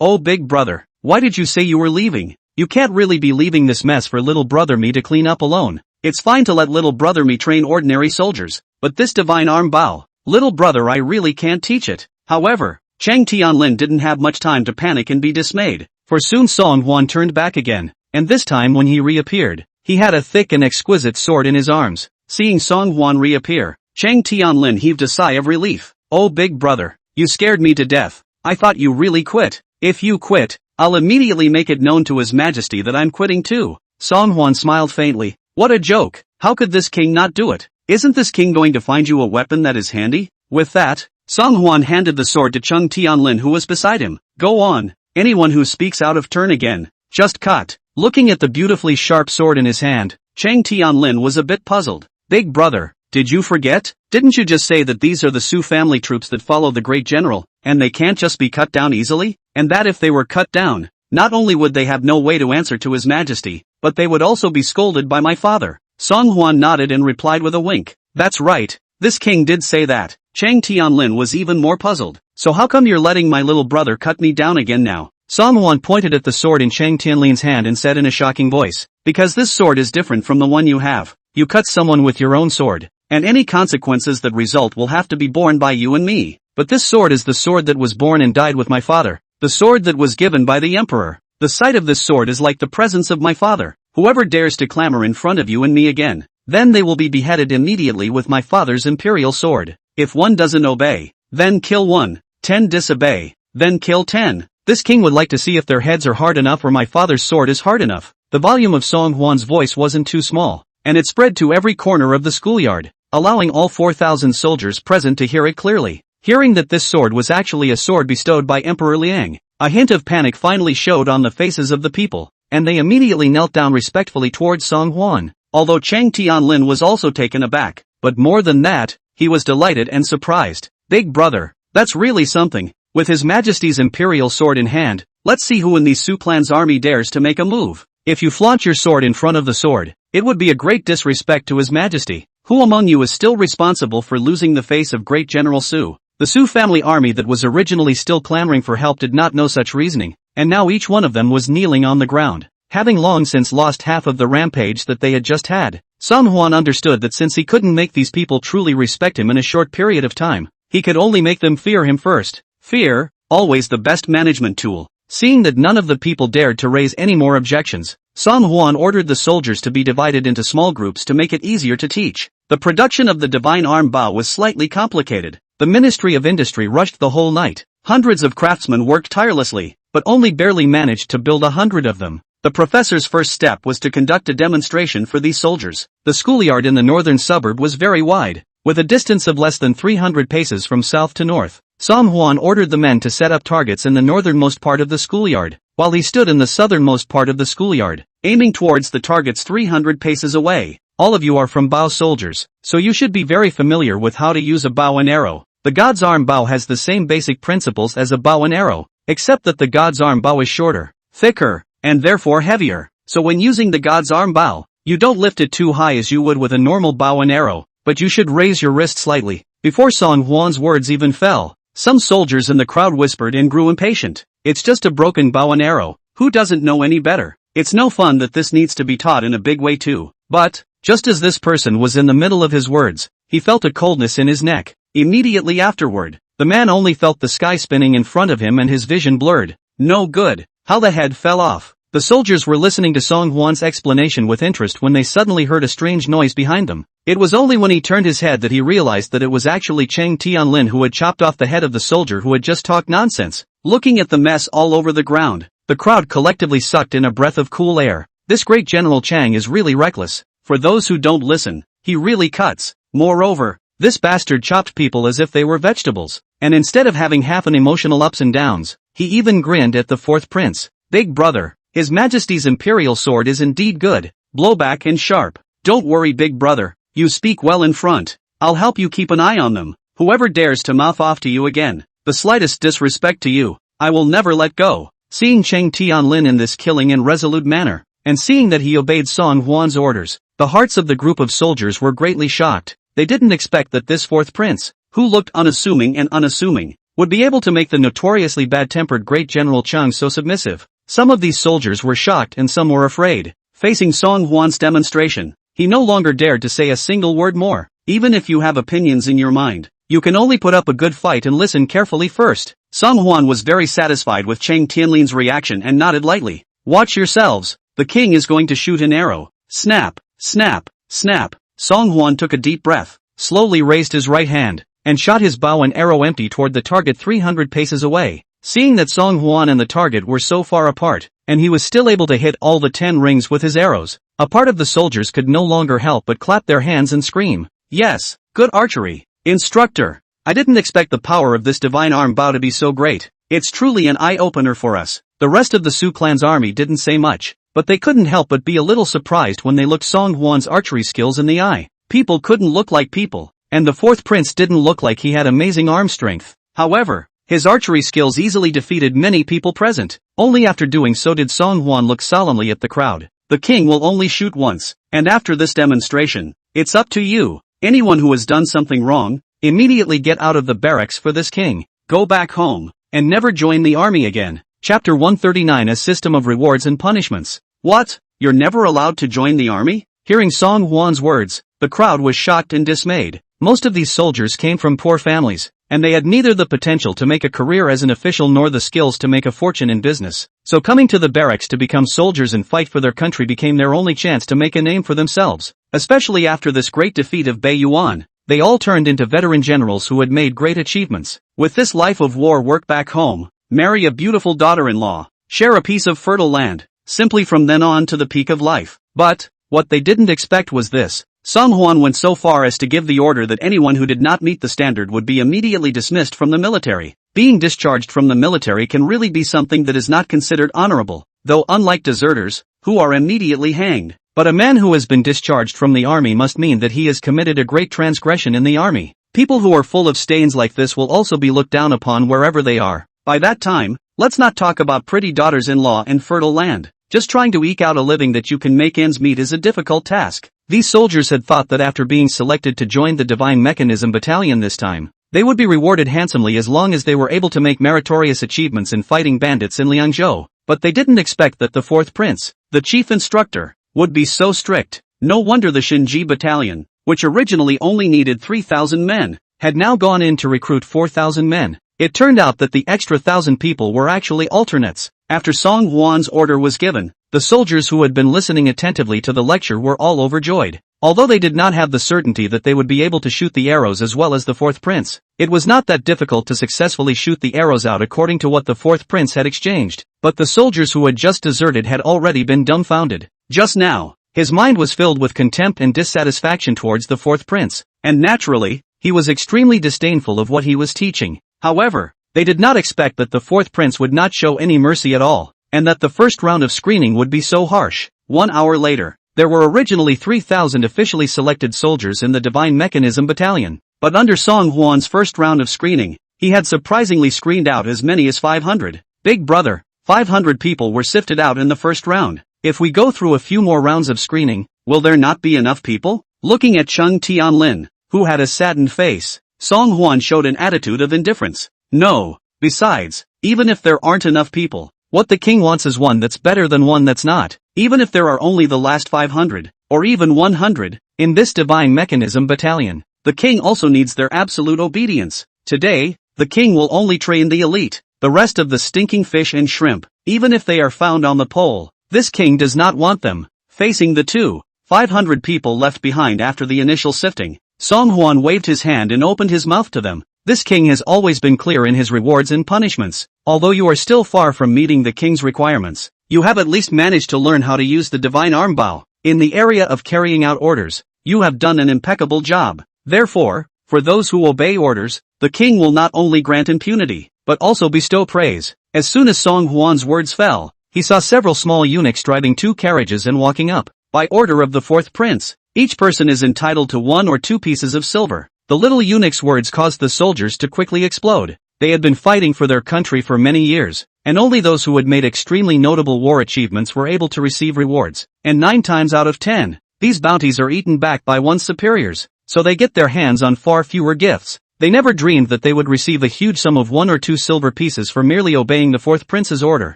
Oh big brother, why did you say you were leaving? You can't really be leaving this mess for little brother me to clean up alone. It's fine to let little brother me train ordinary soldiers, but this divine arm bao, little brother I really can't teach it. However, Cheng Tianlin didn't have much time to panic and be dismayed, for soon Song Won turned back again, and this time when he reappeared, he had a thick and exquisite sword in his arms. Seeing Song Won reappear, Cheng Tianlin heaved a sigh of relief. Oh big brother, you scared me to death. I thought you really quit. If you quit, I'll immediately make it known to His Majesty that I'm quitting too. Song Won smiled faintly. What a joke. How could this king not do it? Isn't this king going to find you a weapon that is handy? With that, Song Huan handed the sword to Cheng Tianlin who was beside him. Go on. Anyone who speaks out of turn again. Just cut. Looking at the beautifully sharp sword in his hand, Cheng Tianlin was a bit puzzled. Big brother, did you forget? Didn't you just say that these are the Su family troops that follow the great general, and they can't just be cut down easily? And that if they were cut down, not only would they have no way to answer to His Majesty, but they would also be scolded by my father. Song Huan nodded and replied with a wink. That's right, this king did say that. Cheng Tianlin was even more puzzled. So how come you're letting my little brother cut me down again now? Song Huan pointed at the sword in Cheng Tianlin's hand and said in a shocking voice, because this sword is different from the one you have. You cut someone with your own sword, and any consequences that result will have to be borne by you and me. But this sword is the sword that was born and died with my father, the sword that was given by the emperor. The sight of this sword is like the presence of my father. Whoever dares to clamor in front of you and me again, then they will be beheaded immediately with my father's imperial sword. If one doesn't obey, then kill one. 10 disobey, then kill 10. This king would like to see if their heads are hard enough or my father's sword is hard enough. The volume of Song Huan's voice wasn't too small, and it spread to every corner of the schoolyard, allowing all 4,000 soldiers present to hear it clearly. Hearing that this sword was actually a sword bestowed by Emperor Liang, a hint of panic finally showed on the faces of the people, and they immediately knelt down respectfully towards Song Huan. Although Cheng Tianlin was also taken aback, but more than that, he was delighted and surprised. Big brother, that's really something. With His Majesty's imperial sword in hand, let's see who in the Su clan's army dares to make a move. If you flaunt your sword in front of the sword, it would be a great disrespect to His Majesty. Who among you is still responsible for losing the face of great General Su? The Su family army that was originally still clamoring for help did not know such reasoning, and now each one of them was kneeling on the ground, having long since lost half of the rampage that they had just had. Song Huan understood that since he couldn't make these people truly respect him in a short period of time, he could only make them fear him first. Fear, always the best management tool. Seeing that none of the people dared to raise any more objections, Song Huan ordered the soldiers to be divided into small groups to make it easier to teach. The production of the divine arm bao was slightly complicated. The Ministry of Industry rushed the whole night. Hundreds of craftsmen worked tirelessly, but only barely managed to build 100 of them. The professor's first step was to conduct a demonstration for these soldiers. The schoolyard in the northern suburb was very wide, with a distance of less than 300 paces from south to north. Song Huan ordered the men to set up targets in the northernmost part of the schoolyard, while he stood in the southernmost part of the schoolyard, aiming towards the targets 300 paces away. All of you are from Bao soldiers, so you should be very familiar with how to use a bow and arrow. The God's arm bow has the same basic principles as a bow and arrow, except that the God's arm bow is shorter, thicker, and therefore heavier. So when using the God's arm bow, you don't lift it too high as you would with a normal bow and arrow, but you should raise your wrist slightly. Before Song Huan's words even fell, some soldiers in the crowd whispered and grew impatient. It's just a broken bow and arrow. Who doesn't know any better? It's no fun that this needs to be taught in a big way too. But, just as this person was in the middle of his words, he felt a coldness in his neck. Immediately afterward, the man only felt the sky spinning in front of him and his vision blurred. No good. How the head fell off. The soldiers were listening to Song Huan's explanation with interest when they suddenly heard a strange noise behind them. It was only when he turned his head that he realized that it was actually Cheng Tianlin who had chopped off the head of the soldier who had just talked nonsense. Looking at the mess all over the ground, the crowd collectively sucked in a breath of cool air. This great General Chang is really reckless. For those who don't listen, he really cuts. Moreover, This bastard chopped people as if they were vegetables, and instead of having half an emotional ups and downs, he even grinned at the fourth prince. Big brother, His Majesty's imperial sword is indeed good, blowback and sharp. Don't worry big brother, you speak well in front. I'll help you keep an eye on them. Whoever dares to mouth off to you again, the slightest disrespect to you, I will never let go. Seeing Cheng Tianlin in this killing and resolute manner, and seeing that he obeyed Song Huan's orders, the hearts of the group of soldiers were greatly shocked. They didn't expect that this fourth prince, who looked unassuming, would be able to make the notoriously bad-tempered great General Cheng so submissive. Some of these soldiers were shocked and some were afraid. Facing Song Huan's demonstration, he no longer dared to say a single word more. Even if you have opinions in your mind, you can only put up a good fight and listen carefully first. Song Huan was very satisfied with Cheng Tianlin's reaction and nodded lightly. Watch yourselves, the king is going to shoot an arrow. Snap, snap, snap. Song Huan took a deep breath, slowly raised his right hand, and shot his bow and arrow empty toward the target 300 paces away. Seeing that Song Huan and the target were so far apart, and he was still able to hit all the 10 rings with his arrows, a part of the soldiers could no longer help but clap their hands and scream, "Yes, good archery, instructor! I didn't expect the power of this divine arm bow to be so great. It's truly an eye-opener for us." The rest of the Su clan's army didn't say much, but they couldn't help but be a little surprised when they looked Song Huan's archery skills in the eye. People couldn't look like people, and the fourth prince didn't look like he had amazing arm strength. However, his archery skills easily defeated many people present. Only after doing so did Song Huan look solemnly at the crowd. The king will only shoot once, and after this demonstration, it's up to you. Anyone who has done something wrong, immediately get out of the barracks for this king, go back home, and never join the army again. Chapter 139, A System of Rewards and Punishments. What? You're never allowed to join the army? Hearing Song Huan's words, the crowd was shocked and dismayed. Most of these soldiers came from poor families, and they had neither the potential to make a career as an official nor the skills to make a fortune in business. So coming to the barracks to become soldiers and fight for their country became their only chance to make a name for themselves. Especially after this great defeat of Bei Yuan, they all turned into veteran generals who had made great achievements. With this life of war, work back home, marry a beautiful daughter-in-law, share a piece of fertile land, simply from then on to the peak of life. But what they didn't expect was this. Song Huan went so far as to give the order that anyone who did not meet the standard would be immediately dismissed from the military. Being discharged from the military can really be something that is not considered honorable, though unlike deserters, who are immediately hanged. But a man who has been discharged from the army must mean that he has committed a great transgression in the army. People who are full of stains like this will also be looked down upon wherever they are. By that time, let's not talk about pretty daughters-in-law and fertile land. Just trying to eke out a living that you can make ends meet is a difficult task. These soldiers had thought that after being selected to join the Divine Mechanism Battalion this time, they would be rewarded handsomely as long as they were able to make meritorious achievements in fighting bandits in Liangzhou. But they didn't expect that the fourth prince, the chief instructor, would be so strict. No wonder the Shinji Battalion, which originally only needed 3,000 men, had now gone in to recruit 4,000 men. It turned out that the extra 1,000 people were actually alternates. After Song Huan's order was given, the soldiers who had been listening attentively to the lecture were all overjoyed. Although they did not have the certainty that they would be able to shoot the arrows as well as the fourth prince, it was not that difficult to successfully shoot the arrows out according to what the fourth prince had exchanged. But the soldiers who had just deserted had already been dumbfounded. Just now, his mind was filled with contempt and dissatisfaction towards the fourth prince, and naturally, he was extremely disdainful of what he was teaching. However, they did not expect that the fourth prince would not show any mercy at all, and that the first round of screening would be so harsh. 1 hour later, there were originally 3,000 officially selected soldiers in the Divine Mechanism Battalion, but under Song Huan's first round of screening, he had surprisingly screened out as many as 500. Big brother, 500 people were sifted out in the first round. If we go through a few more rounds of screening, will there not be enough people? Looking at Cheng Tianlin, who had a saddened face, Song Huan showed an attitude of indifference. No, besides, even if there aren't enough people, what the king wants is one that's better than one that's not. Even if there are only the last 500, or even 100, in this Divine Mechanism Battalion, the king also needs their absolute obedience. Today, the king will only train the elite. The rest of the stinking fish and shrimp, even if they are found on the pole, this king does not want them. Facing the 500 people left behind after the initial sifting, Song Huan waved his hand and opened his mouth to them. This king has always been clear in his rewards and punishments. Although you are still far from meeting the king's requirements, you have at least managed to learn how to use the divine arm bow. In the area of carrying out orders, you have done an impeccable job. Therefore, For those who obey orders, the king will not only grant impunity, but also bestow praise. As soon as Song Huan's words fell, he saw several small eunuchs driving 2 carriages and walking up. By order of the 4th prince, each person is entitled to 1 or 2 pieces of silver. The little eunuch's words caused the soldiers to quickly explode. They had been fighting for their country for many years, and only those who had made extremely notable war achievements were able to receive rewards. And 9 times out of 10, these bounties are eaten back by one's superiors, so they get their hands on far fewer gifts. They never dreamed that they would receive a huge sum of 1 or 2 silver pieces for merely obeying the 4th prince's order.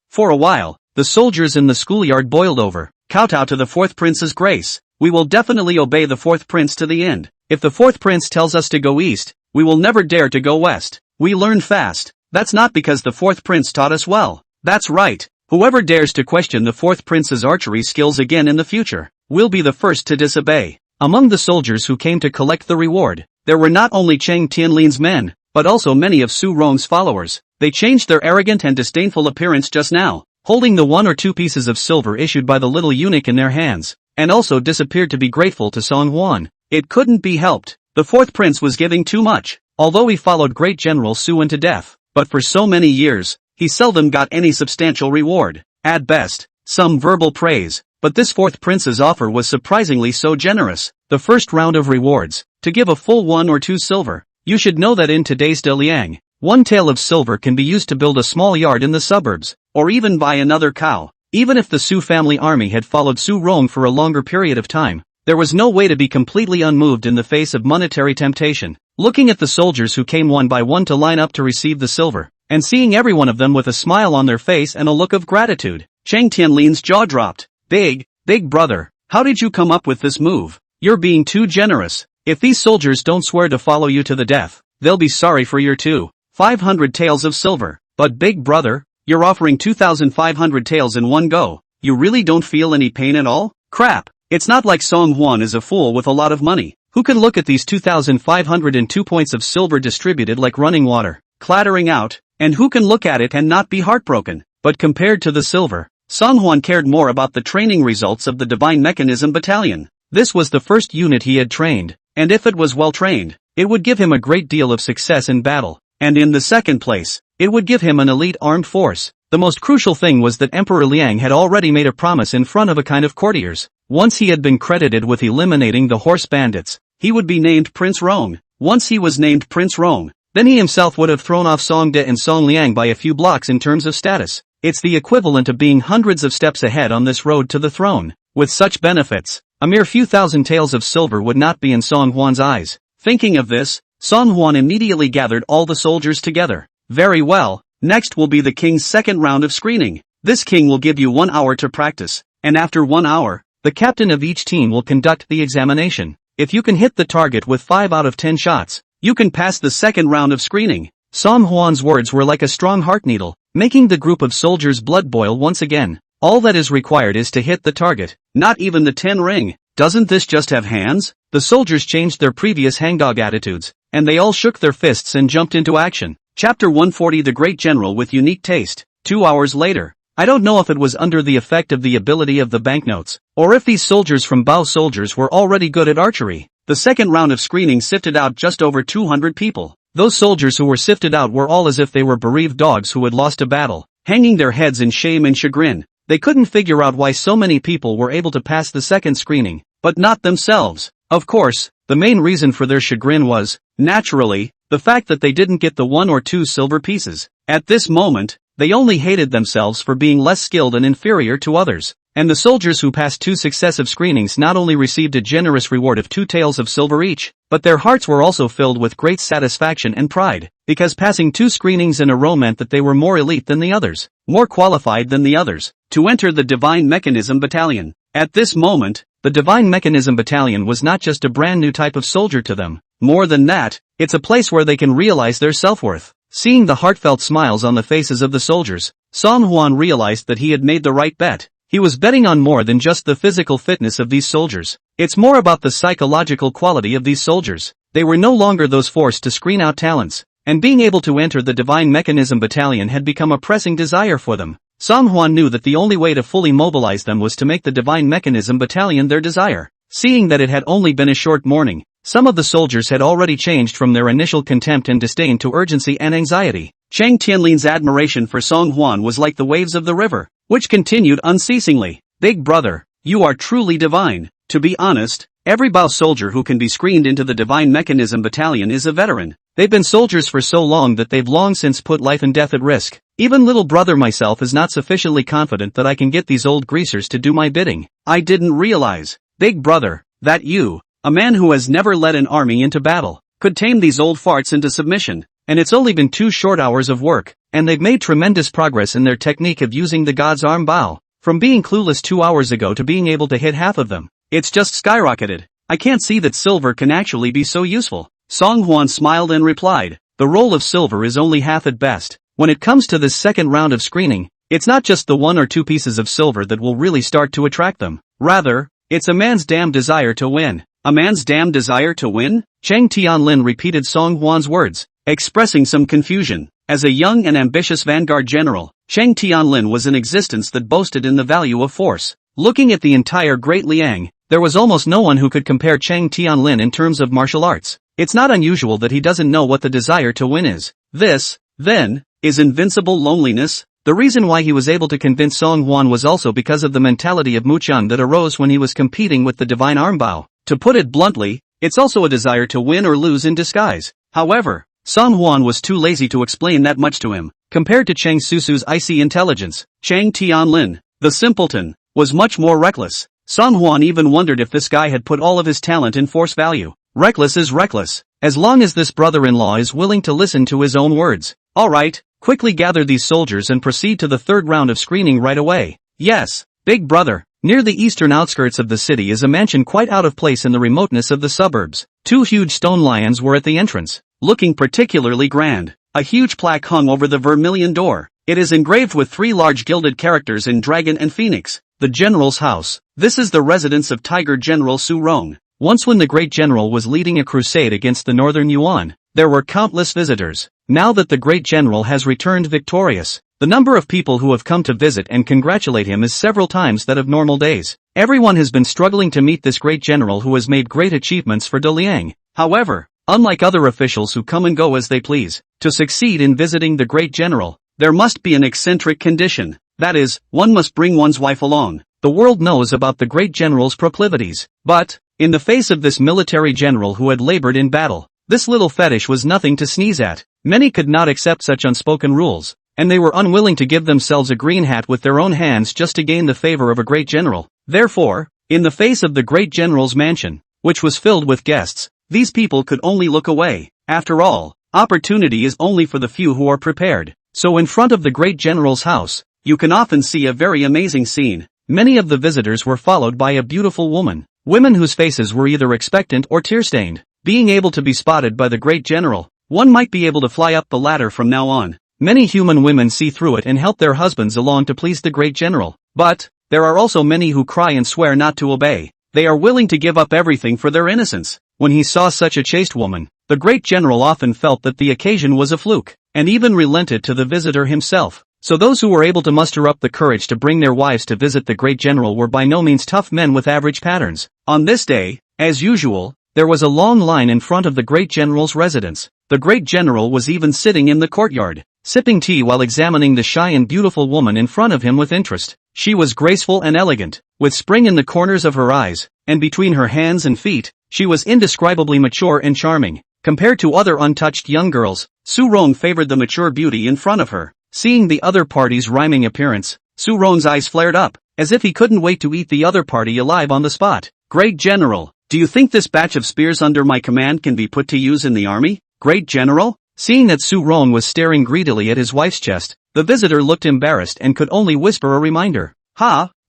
For a while, the soldiers in the schoolyard boiled over. Kowtow to the 4th prince's grace. We will definitely obey the 4th prince to the end. If the 4th prince tells us to go east, we will never dare to go west. We learn fast. That's not because the 4th prince taught us well. That's right. Whoever dares to question the 4th prince's archery skills again in the future, will be the first to disobey. Among the soldiers who came to collect the reward, there were not only Cheng Tianlin's men, but also many of Su Rong's followers. They changed their arrogant and disdainful appearance just now, holding the 1 or 2 pieces of silver issued by the little eunuch in their hands, and also disappeared to be grateful to Song Huan. It couldn't be helped. The 4th prince was giving too much, although he followed great General Su into death, but for so many years, he seldom got any substantial reward. At best, some verbal praise, but this 4th prince's offer was surprisingly so generous. The first round of rewards, to give a full 1 or 2 silver. You should know that in today's Daliang, 1 tael of silver can be used to build a small yard in the suburbs, or even buy another cow. Even if the Su family army had followed Su Rong for a longer period of time, there was no way to be completely unmoved in the face of monetary temptation. Looking at the soldiers who came one by one to line up to receive the silver, and seeing every one of them with a smile on their face and a look of gratitude, Cheng Tianlin's jaw dropped. Big brother, how did you come up with this move? You're being too generous. If these soldiers don't swear to follow you to the death, they'll be sorry for your 2,500 taels of silver. But big brother, you're offering 2,500 taels in one go. You really don't feel any pain at all? Crap. It's not like Song Huan is a fool with a lot of money, who can look at these 2,502 points of silver distributed like running water, clattering out, and who can look at it and not be heartbroken. But compared to the silver, Song Huan cared more about the training results of the Divine Mechanism Battalion. This was the first unit he had trained, and if it was well trained, it would give him a great deal of success in battle. And in the second place, it would give him an elite armed force. The most crucial thing was that Emperor Liang had already made a promise in front of a kind of courtiers. Once he had been credited with eliminating the horse bandits, he would be named Prince Rong. Once he was named Prince Rong, then he himself would have thrown off Song De and Song Liang by a few blocks in terms of status. It's the equivalent of being hundreds of steps ahead on this road to the throne. With such benefits, a mere few thousand taels of silver would not be in Song Huan's eyes. Thinking of this, Song Huan immediately gathered all the soldiers together. Very well, next will be the king's second round of screening. This king will give you 1 hour to practice, and after 1 hour, the captain of each team will conduct the examination. If you can hit the target with 5 out of 10 shots, you can pass the second round of screening. Song Huan's words were like a strong heart needle, making the group of soldiers' blood boil once again. All that is required is to hit the target, not even the 10 ring. Doesn't this just have hands? The soldiers changed their previous hangdog attitudes, and they all shook their fists and jumped into action. Chapter 140 The Great General with Unique Taste. 2 hours later. I don't know if it was under the effect of the ability of the banknotes, or if these soldiers from Bao soldiers were already good at archery. The second round of screening sifted out just over 200 people. Those soldiers who were sifted out were all as if they were bereaved dogs who had lost a battle, hanging their heads in shame and chagrin. They couldn't figure out why so many people were able to pass the second screening, but not themselves. Of course, the main reason for their chagrin was, naturally, the fact that they didn't get the 1 or 2 silver pieces. At this moment, they only hated themselves for being less skilled and inferior to others. And the soldiers who passed 2 successive screenings not only received a generous reward of 2 taels of silver each, but their hearts were also filled with great satisfaction and pride, because passing 2 screenings in a row meant that they were more elite than the others, more qualified than the others, to enter the Divine Mechanism Battalion. At this moment, the Divine Mechanism Battalion was not just a brand new type of soldier to them. More than that, it's a place where they can realize their self-worth. Seeing the heartfelt smiles on the faces of the soldiers, Song Huan realized that he had made the right bet. He was betting on more than just the physical fitness of these soldiers. It's more about the psychological quality of these soldiers. They were no longer those forced to screen out talents, and being able to enter the Divine Mechanism Battalion had become a pressing desire for them. Song Huan knew that the only way to fully mobilize them was to make the Divine Mechanism Battalion their desire. Seeing that it had only been a short morning, Some of the soldiers had already changed from their initial contempt and disdain to urgency and anxiety. Chang Tianlin's admiration for Song Huan was like the waves of the river, which continued unceasingly. Big brother, you are truly divine. To be honest, every Bao soldier who can be screened into the Divine Mechanism Battalion is a veteran. They've been soldiers for so long that they've long since put life and death at risk. Even little brother myself is not sufficiently confident that I can get these old greasers to do my bidding. I didn't realize, big brother, that you, a man who has never led an army into battle, could tame these old farts into submission. And it's only been 2 short hours of work, and they've made tremendous progress in their technique of using the God's arm Bao. From being clueless 2 hours ago to being able to hit half of them, it's just skyrocketed. I can't see that silver can actually be so useful. Song Huan smiled and replied, the role of silver is only half at best. When it comes to this second round of screening, it's not just the 1 or 2 pieces of silver that will really start to attract them. Rather, it's a man's damn desire to win. A man's damn desire to win? Chang Tianlin repeated Song Huan's words, expressing some confusion. As a young and ambitious vanguard general, Chang Tianlin was an existence that boasted in the value of force. Looking at the entire Great Liang, there was almost no one who could compare Chang Tianlin in terms of martial arts. It's not unusual that he doesn't know what the desire to win is. This, then, is invincible loneliness. The reason why he was able to convince Song Huan was also because of the mentality of Muqian that arose when he was competing with the divine arm Bao. To put it bluntly, it's also a desire to win or lose in disguise. However, Song Huan was too lazy to explain that much to him. Compared to Chang Susu's icy intelligence, Chang Tianlin, the simpleton, was much more reckless. Song Huan even wondered if this guy had put all of his talent in force value. Reckless is reckless, as long as this brother-in-law is willing to listen to his own words. Alright, quickly gather these soldiers and proceed to the 3rd round of screening right away. Yes, big brother. Near the eastern outskirts of the city is a mansion quite out of place in the remoteness of the suburbs. 2 huge stone lions were at the entrance, looking particularly grand. A huge plaque hung over the vermilion door. It is engraved with 3 large gilded characters in dragon and phoenix. The general's house. This is the residence of Tiger General Su Rong. Once when the great general was leading a crusade against the northern Yuan, there were countless visitors. Now that the great general has returned victorious, the number of people who have come to visit and congratulate him is several times that of normal days. Everyone has been struggling to meet this great general who has made great achievements for Daliang. However, unlike other officials who come and go as they please, to succeed in visiting the great general, there must be an eccentric condition. That is, one must bring one's wife along. The world knows about the great general's proclivities, but, in the face of this military general who had labored in battle, this little fetish was nothing to sneeze at. Many could not accept such unspoken rules, and they were unwilling to give themselves a green hat with their own hands just to gain the favor of a great general. Therefore, in the face of the great general's mansion, which was filled with guests, these people could only look away. After all, opportunity is only for the few who are prepared. So in front of the great general's house, you can often see a very amazing scene. Many of the visitors were followed by a beautiful woman. Women whose faces were either expectant or tear-stained. Being able to be spotted by the great general, one might be able to fly up the ladder from now on. Many human women see through it and help their husbands along to please the great general. But, there are also many who cry and swear not to obey. They are willing to give up everything for their innocence. When he saw such a chaste woman, the great general often felt that the occasion was a fluke, and even relented to the visitor himself. So those who were able to muster up the courage to bring their wives to visit the great general were by no means tough men with average patterns. On this day, as usual, there was a long line in front of the great general's residence. The great general was even sitting in the courtyard, sipping tea while examining the shy and beautiful woman in front of him with interest. She was graceful and elegant, with spring in the corners of her eyes, and between her hands and feet, she was indescribably mature and charming. Compared to other untouched young girls, Su Rong favored the mature beauty in front of her. Seeing the other party's rhyming appearance, Su Rong's eyes flared up, as if he couldn't wait to eat the other party alive on the spot. Great General, do you think this batch of spears under my command can be put to use in the army? Great General? Seeing that Su Rong was staring greedily at his wife's chest, the visitor looked embarrassed and could only whisper a reminder.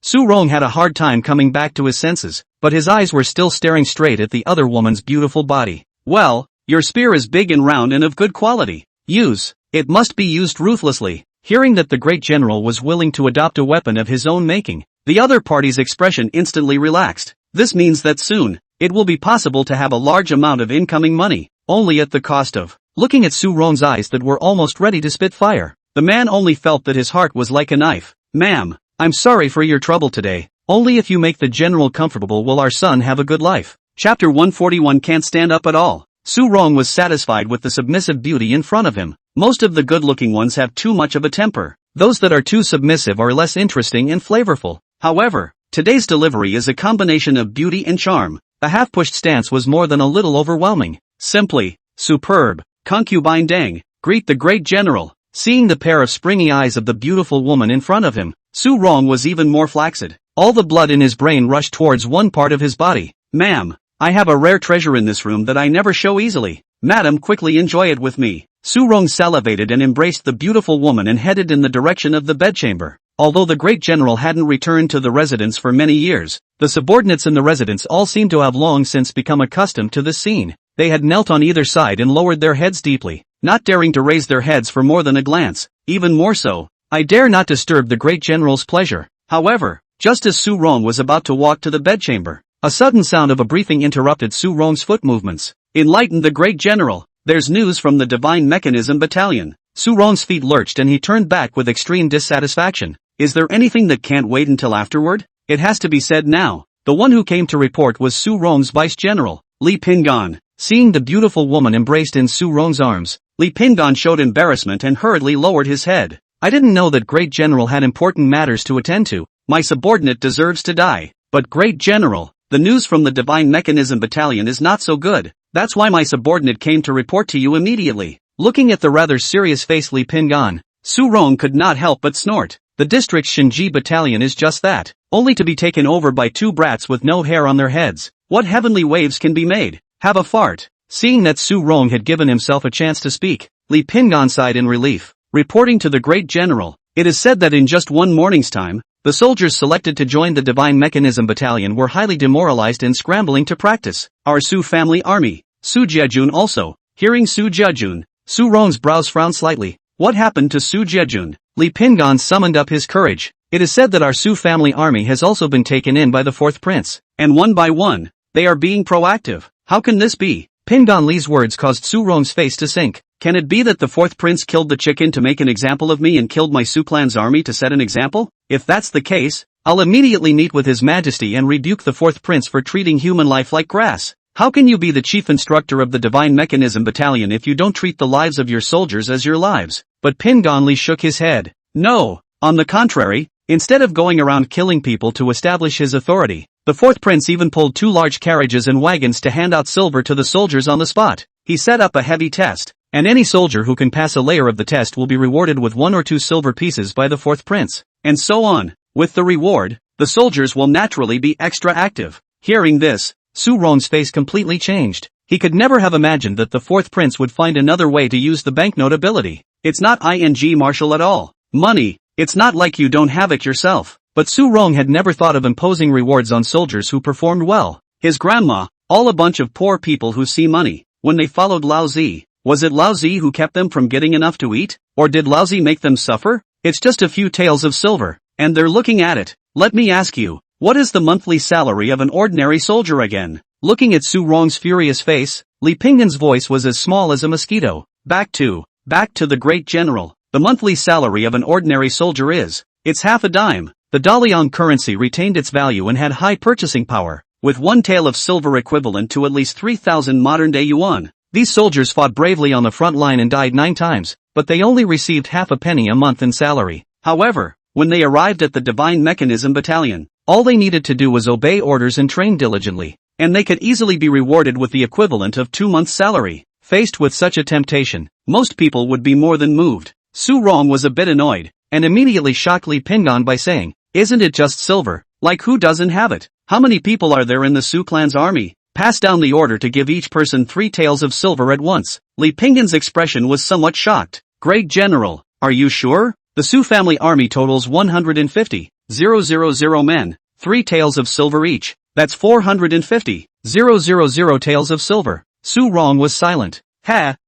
Su Rong had a hard time coming back to his senses, but his eyes were still staring straight at the other woman's beautiful body. Well, your spear is big and round and of good quality. It must be used ruthlessly. Hearing that the great general was willing to adopt a weapon of his own making, the other party's expression instantly relaxed. This means that soon, it will be possible to have a large amount of incoming money, only at the cost of. Looking at Su Rong's eyes that were almost ready to spit fire, the man only felt that his heart was like a knife. Ma'am, I'm sorry for your trouble today. Only if you make the general comfortable will our son have a good life. Chapter 141 Can't stand up at all. Su Rong was satisfied with the submissive beauty in front of him. Most of the good-looking ones have too much of a temper. Those that are too submissive are less interesting and flavorful. However, today's delivery is a combination of beauty and charm. The half-pushed stance was more than a little overwhelming. Simply superb. Concubine Deng, greet the great general. Seeing the pair of springy eyes of the beautiful woman in front of him, Su Rong was even more flaccid. All the blood in his brain rushed towards one part of his body. Ma'am, I have a rare treasure in this room that I never show easily. Madam, quickly enjoy it with me. Su Rong salivated and embraced the beautiful woman and headed in the direction of the bedchamber. Although the great general hadn't returned to the residence for many years, the subordinates in the residence all seemed to have long since become accustomed to this scene. They had knelt on either side and lowered their heads deeply, not daring to raise their heads for more than a glance. Even more so, I dare not disturb the great general's pleasure. However, just as Su Rong was about to walk to the bedchamber, a sudden sound of a briefing interrupted Su Rong's foot movements. Enlighten the great general. There's news from the Divine Mechanism Battalion. Su Rong's feet lurched and he turned back with extreme dissatisfaction. Is there anything that can't wait until afterward? It has to be said now. The one who came to report was Su Rong's vice general, Li Pingan. Seeing the beautiful woman embraced in Su Rong's arms, Li Pingan showed embarrassment and hurriedly lowered his head. I didn't know that great general had important matters to attend to. My subordinate deserves to die. But great general, the news from the Divine Mechanism Battalion is not so good. That's why my subordinate came to report to you immediately. Looking at the rather serious face Li Pingan, Su Rong could not help but snort. The district's Shinji Battalion is just that, only to be taken over by two brats with no hair on their heads. What heavenly waves can be made? Have a fart. Seeing that Su Rong had given himself a chance to speak, Li Pingan sighed in relief. Reporting to the great general, it is said that in just one morning's time, the soldiers selected to join the Divine Mechanism Battalion were highly demoralized and scrambling to practice. Our Su family army. Su Jiajun also. Hearing Su Jiajun, Su Rong's brows frowned slightly. What happened to Su Jiajun? Li Pingan summoned up his courage. It is said that our Su family army has also been taken in by the fourth prince. And one by one, they are being proactive. How can this be? Pingan Li's words caused Su Rong's face to sink. Can it be that the fourth prince killed the chicken to make an example of me and killed my Su clan's army to set an example? If that's the case, I'll immediately meet with his majesty and rebuke the fourth prince for treating human life like grass. How can you be the chief instructor of the Divine Mechanism Battalion if you don't treat the lives of your soldiers as your lives? But Pingan Li shook his head. No, on the contrary, instead of going around killing people to establish his authority, the fourth prince even pulled two large carriages and wagons to hand out silver to the soldiers on the spot. He set up a heavy test, and any soldier who can pass a layer of the test will be rewarded with 1 or 2 silver pieces by the fourth prince. And so on. With the reward, the soldiers will naturally be extra active. Hearing this, Su Rong's face completely changed. He could never have imagined that the fourth prince would find another way to use the banknote ability. It's not ing martial at all. Money, it's not like you don't have it yourself. But Su Rong had never thought of imposing rewards on soldiers who performed well. His grandma, all a bunch of poor people who see money. When they followed Lao Zi, was it Lao Zi who kept them from getting enough to eat? Or did Lao Zi make them suffer? It's just a few taels of silver, and they're looking at it. Let me ask you, what is the monthly salary of an ordinary soldier again? Looking at Su Rong's furious face, Li Pingan's voice was as small as a mosquito. Back to the great general. The monthly salary of an ordinary soldier is, it's half a dime. The Dalian currency retained its value and had high purchasing power, with 1 tael of silver equivalent to at least 3,000 modern-day yuan. These soldiers fought bravely on the front line and died 9 times, but they only received half a penny a month in salary. However, when they arrived at the Divine Mechanism Battalion, all they needed to do was obey orders and train diligently, and they could easily be rewarded with the equivalent of 2 months' salary. Faced with such a temptation, most people would be more than moved. Su Rong was a bit annoyed, and immediately shocked Li Pingan by saying, "Isn't it just silver? Like who doesn't have it? How many people are there in the Su clan's army? Pass down the order to give each person 3 taels of silver at once." Li Pingan's expression was somewhat shocked. "Great General, are you sure? The Su family army totals 150,000 men, 3 taels of silver each. That's 450,000 taels of silver." Su Rong was silent.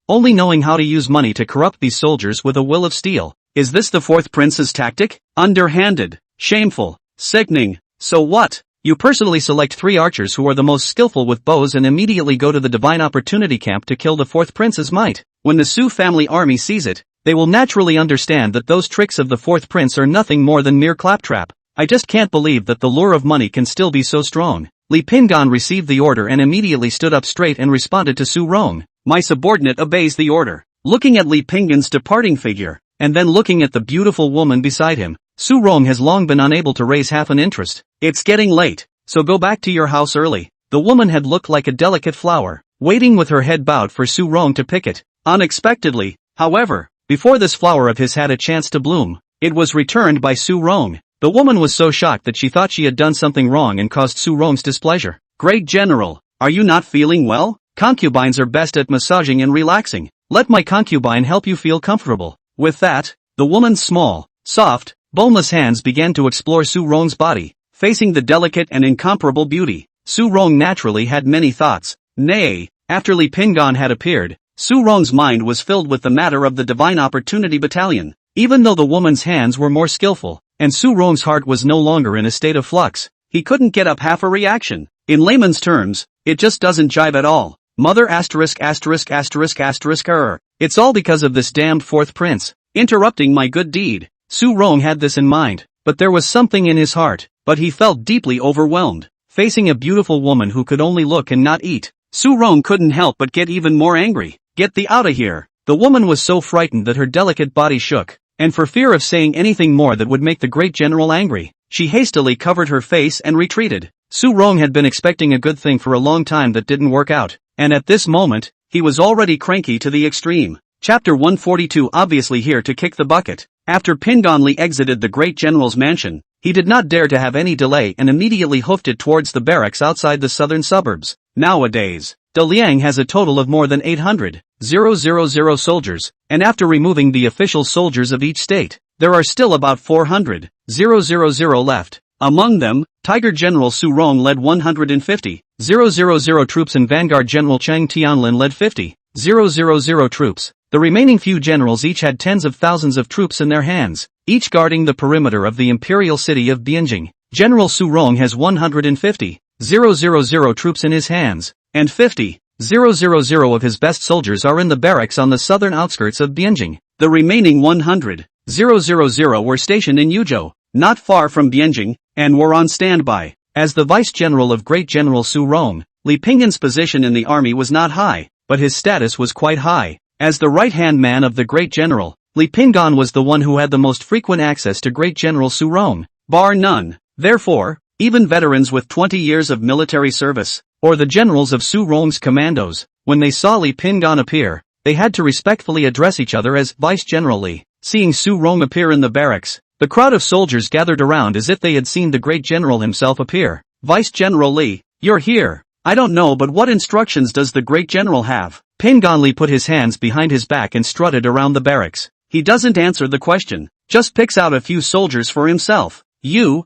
Only knowing how to use money to corrupt these soldiers with a will of steel. Is this the fourth prince's tactic? Underhanded, shameful, sickening. So what? You personally select 3 archers who are the most skillful with bows and immediately go to the Divine Opportunity Camp to kill the fourth prince's might. When the Su family army sees it, they will naturally understand that those tricks of the fourth prince are nothing more than mere claptrap. I just can't believe that the lure of money can still be so strong. Li Pingan received the order and immediately stood up straight and responded to Su Rong. My subordinate obeys the order. Looking at Li Pingan's departing figure, and then looking at the beautiful woman beside him, Su Rong has long been unable to raise half an interest. It's getting late, so go back to your house early. The woman had looked like a delicate flower, waiting with her head bowed for Su Rong to pick it. Unexpectedly, however, before this flower of his had a chance to bloom, it was returned by Su Rong. The woman was so shocked that she thought she had done something wrong and caused Su Rong's displeasure. Great General, are you not feeling well? Concubines are best at massaging and relaxing. Let my concubine help you feel comfortable. With that, the woman's small, soft, boneless hands began to explore Su Rong's body, facing the delicate and incomparable beauty. Su Rong naturally had many thoughts. Nay, after Li Pingan had appeared, Su Rong's mind was filled with the matter of the Divine Opportunity Battalion. Even though the woman's hands were more skillful, and Su Rong's heart was no longer in a state of flux, he couldn't get up half a reaction. In layman's terms, it just doesn't jive at all. Mother asterisk asterisk asterisk asterisk error. It's all because of this damned fourth prince, interrupting my good deed. Su Rong had this in mind, but there was something in his heart, but he felt deeply overwhelmed, facing a beautiful woman who could only look and not eat. Su Rong couldn't help but get even more angry. Get thee out of here. The woman was so frightened that her delicate body shook, and for fear of saying anything more that would make the great general angry, she hastily covered her face and retreated. Su Rong had been expecting a good thing for a long time that didn't work out, and at this moment, he was already cranky to the extreme. Chapter 142 obviously here to kick the bucket. After Pingan Li exited the great general's mansion, he did not dare to have any delay and immediately hoofed it towards the barracks outside the southern suburbs. Nowadays, De Liang has a total of more than 800,000 soldiers, and after removing the official soldiers of each state, there are still about 400,000 left. Among them, Tiger General Su Rong led 150,000 troops and Vanguard General Cheng Tianlin led 50,000 troops. The remaining few generals each had tens of thousands of troops in their hands, each guarding the perimeter of the imperial city of Bianjing. General Su Rong has 150,000 troops in his hands, and 50,000 of his best soldiers are in the barracks on the southern outskirts of Bianjing. The remaining 100,000 were stationed in Yuzhou, not far from Bianjing, and were on standby. As the vice-general of Great General Su Rong, Li Pingan's position in the army was not high, but his status was quite high. As the right-hand man of the Great General, Li Pingan was the one who had the most frequent access to Great General Su Rong, bar none. Therefore, even veterans with 20 years of military service, or the generals of Su Rong's commandos, when they saw Li Pingan appear, they had to respectfully address each other as Vice-General Li. Seeing Su Rong appear in the barracks, the crowd of soldiers gathered around as if they had seen the Great General himself appear. Vice-General Li, you're here. I don't know, but what instructions does the Great General have? Pingan Li put his hands behind his back and strutted around the barracks. He doesn't answer the question, just picks out a few soldiers for himself. You,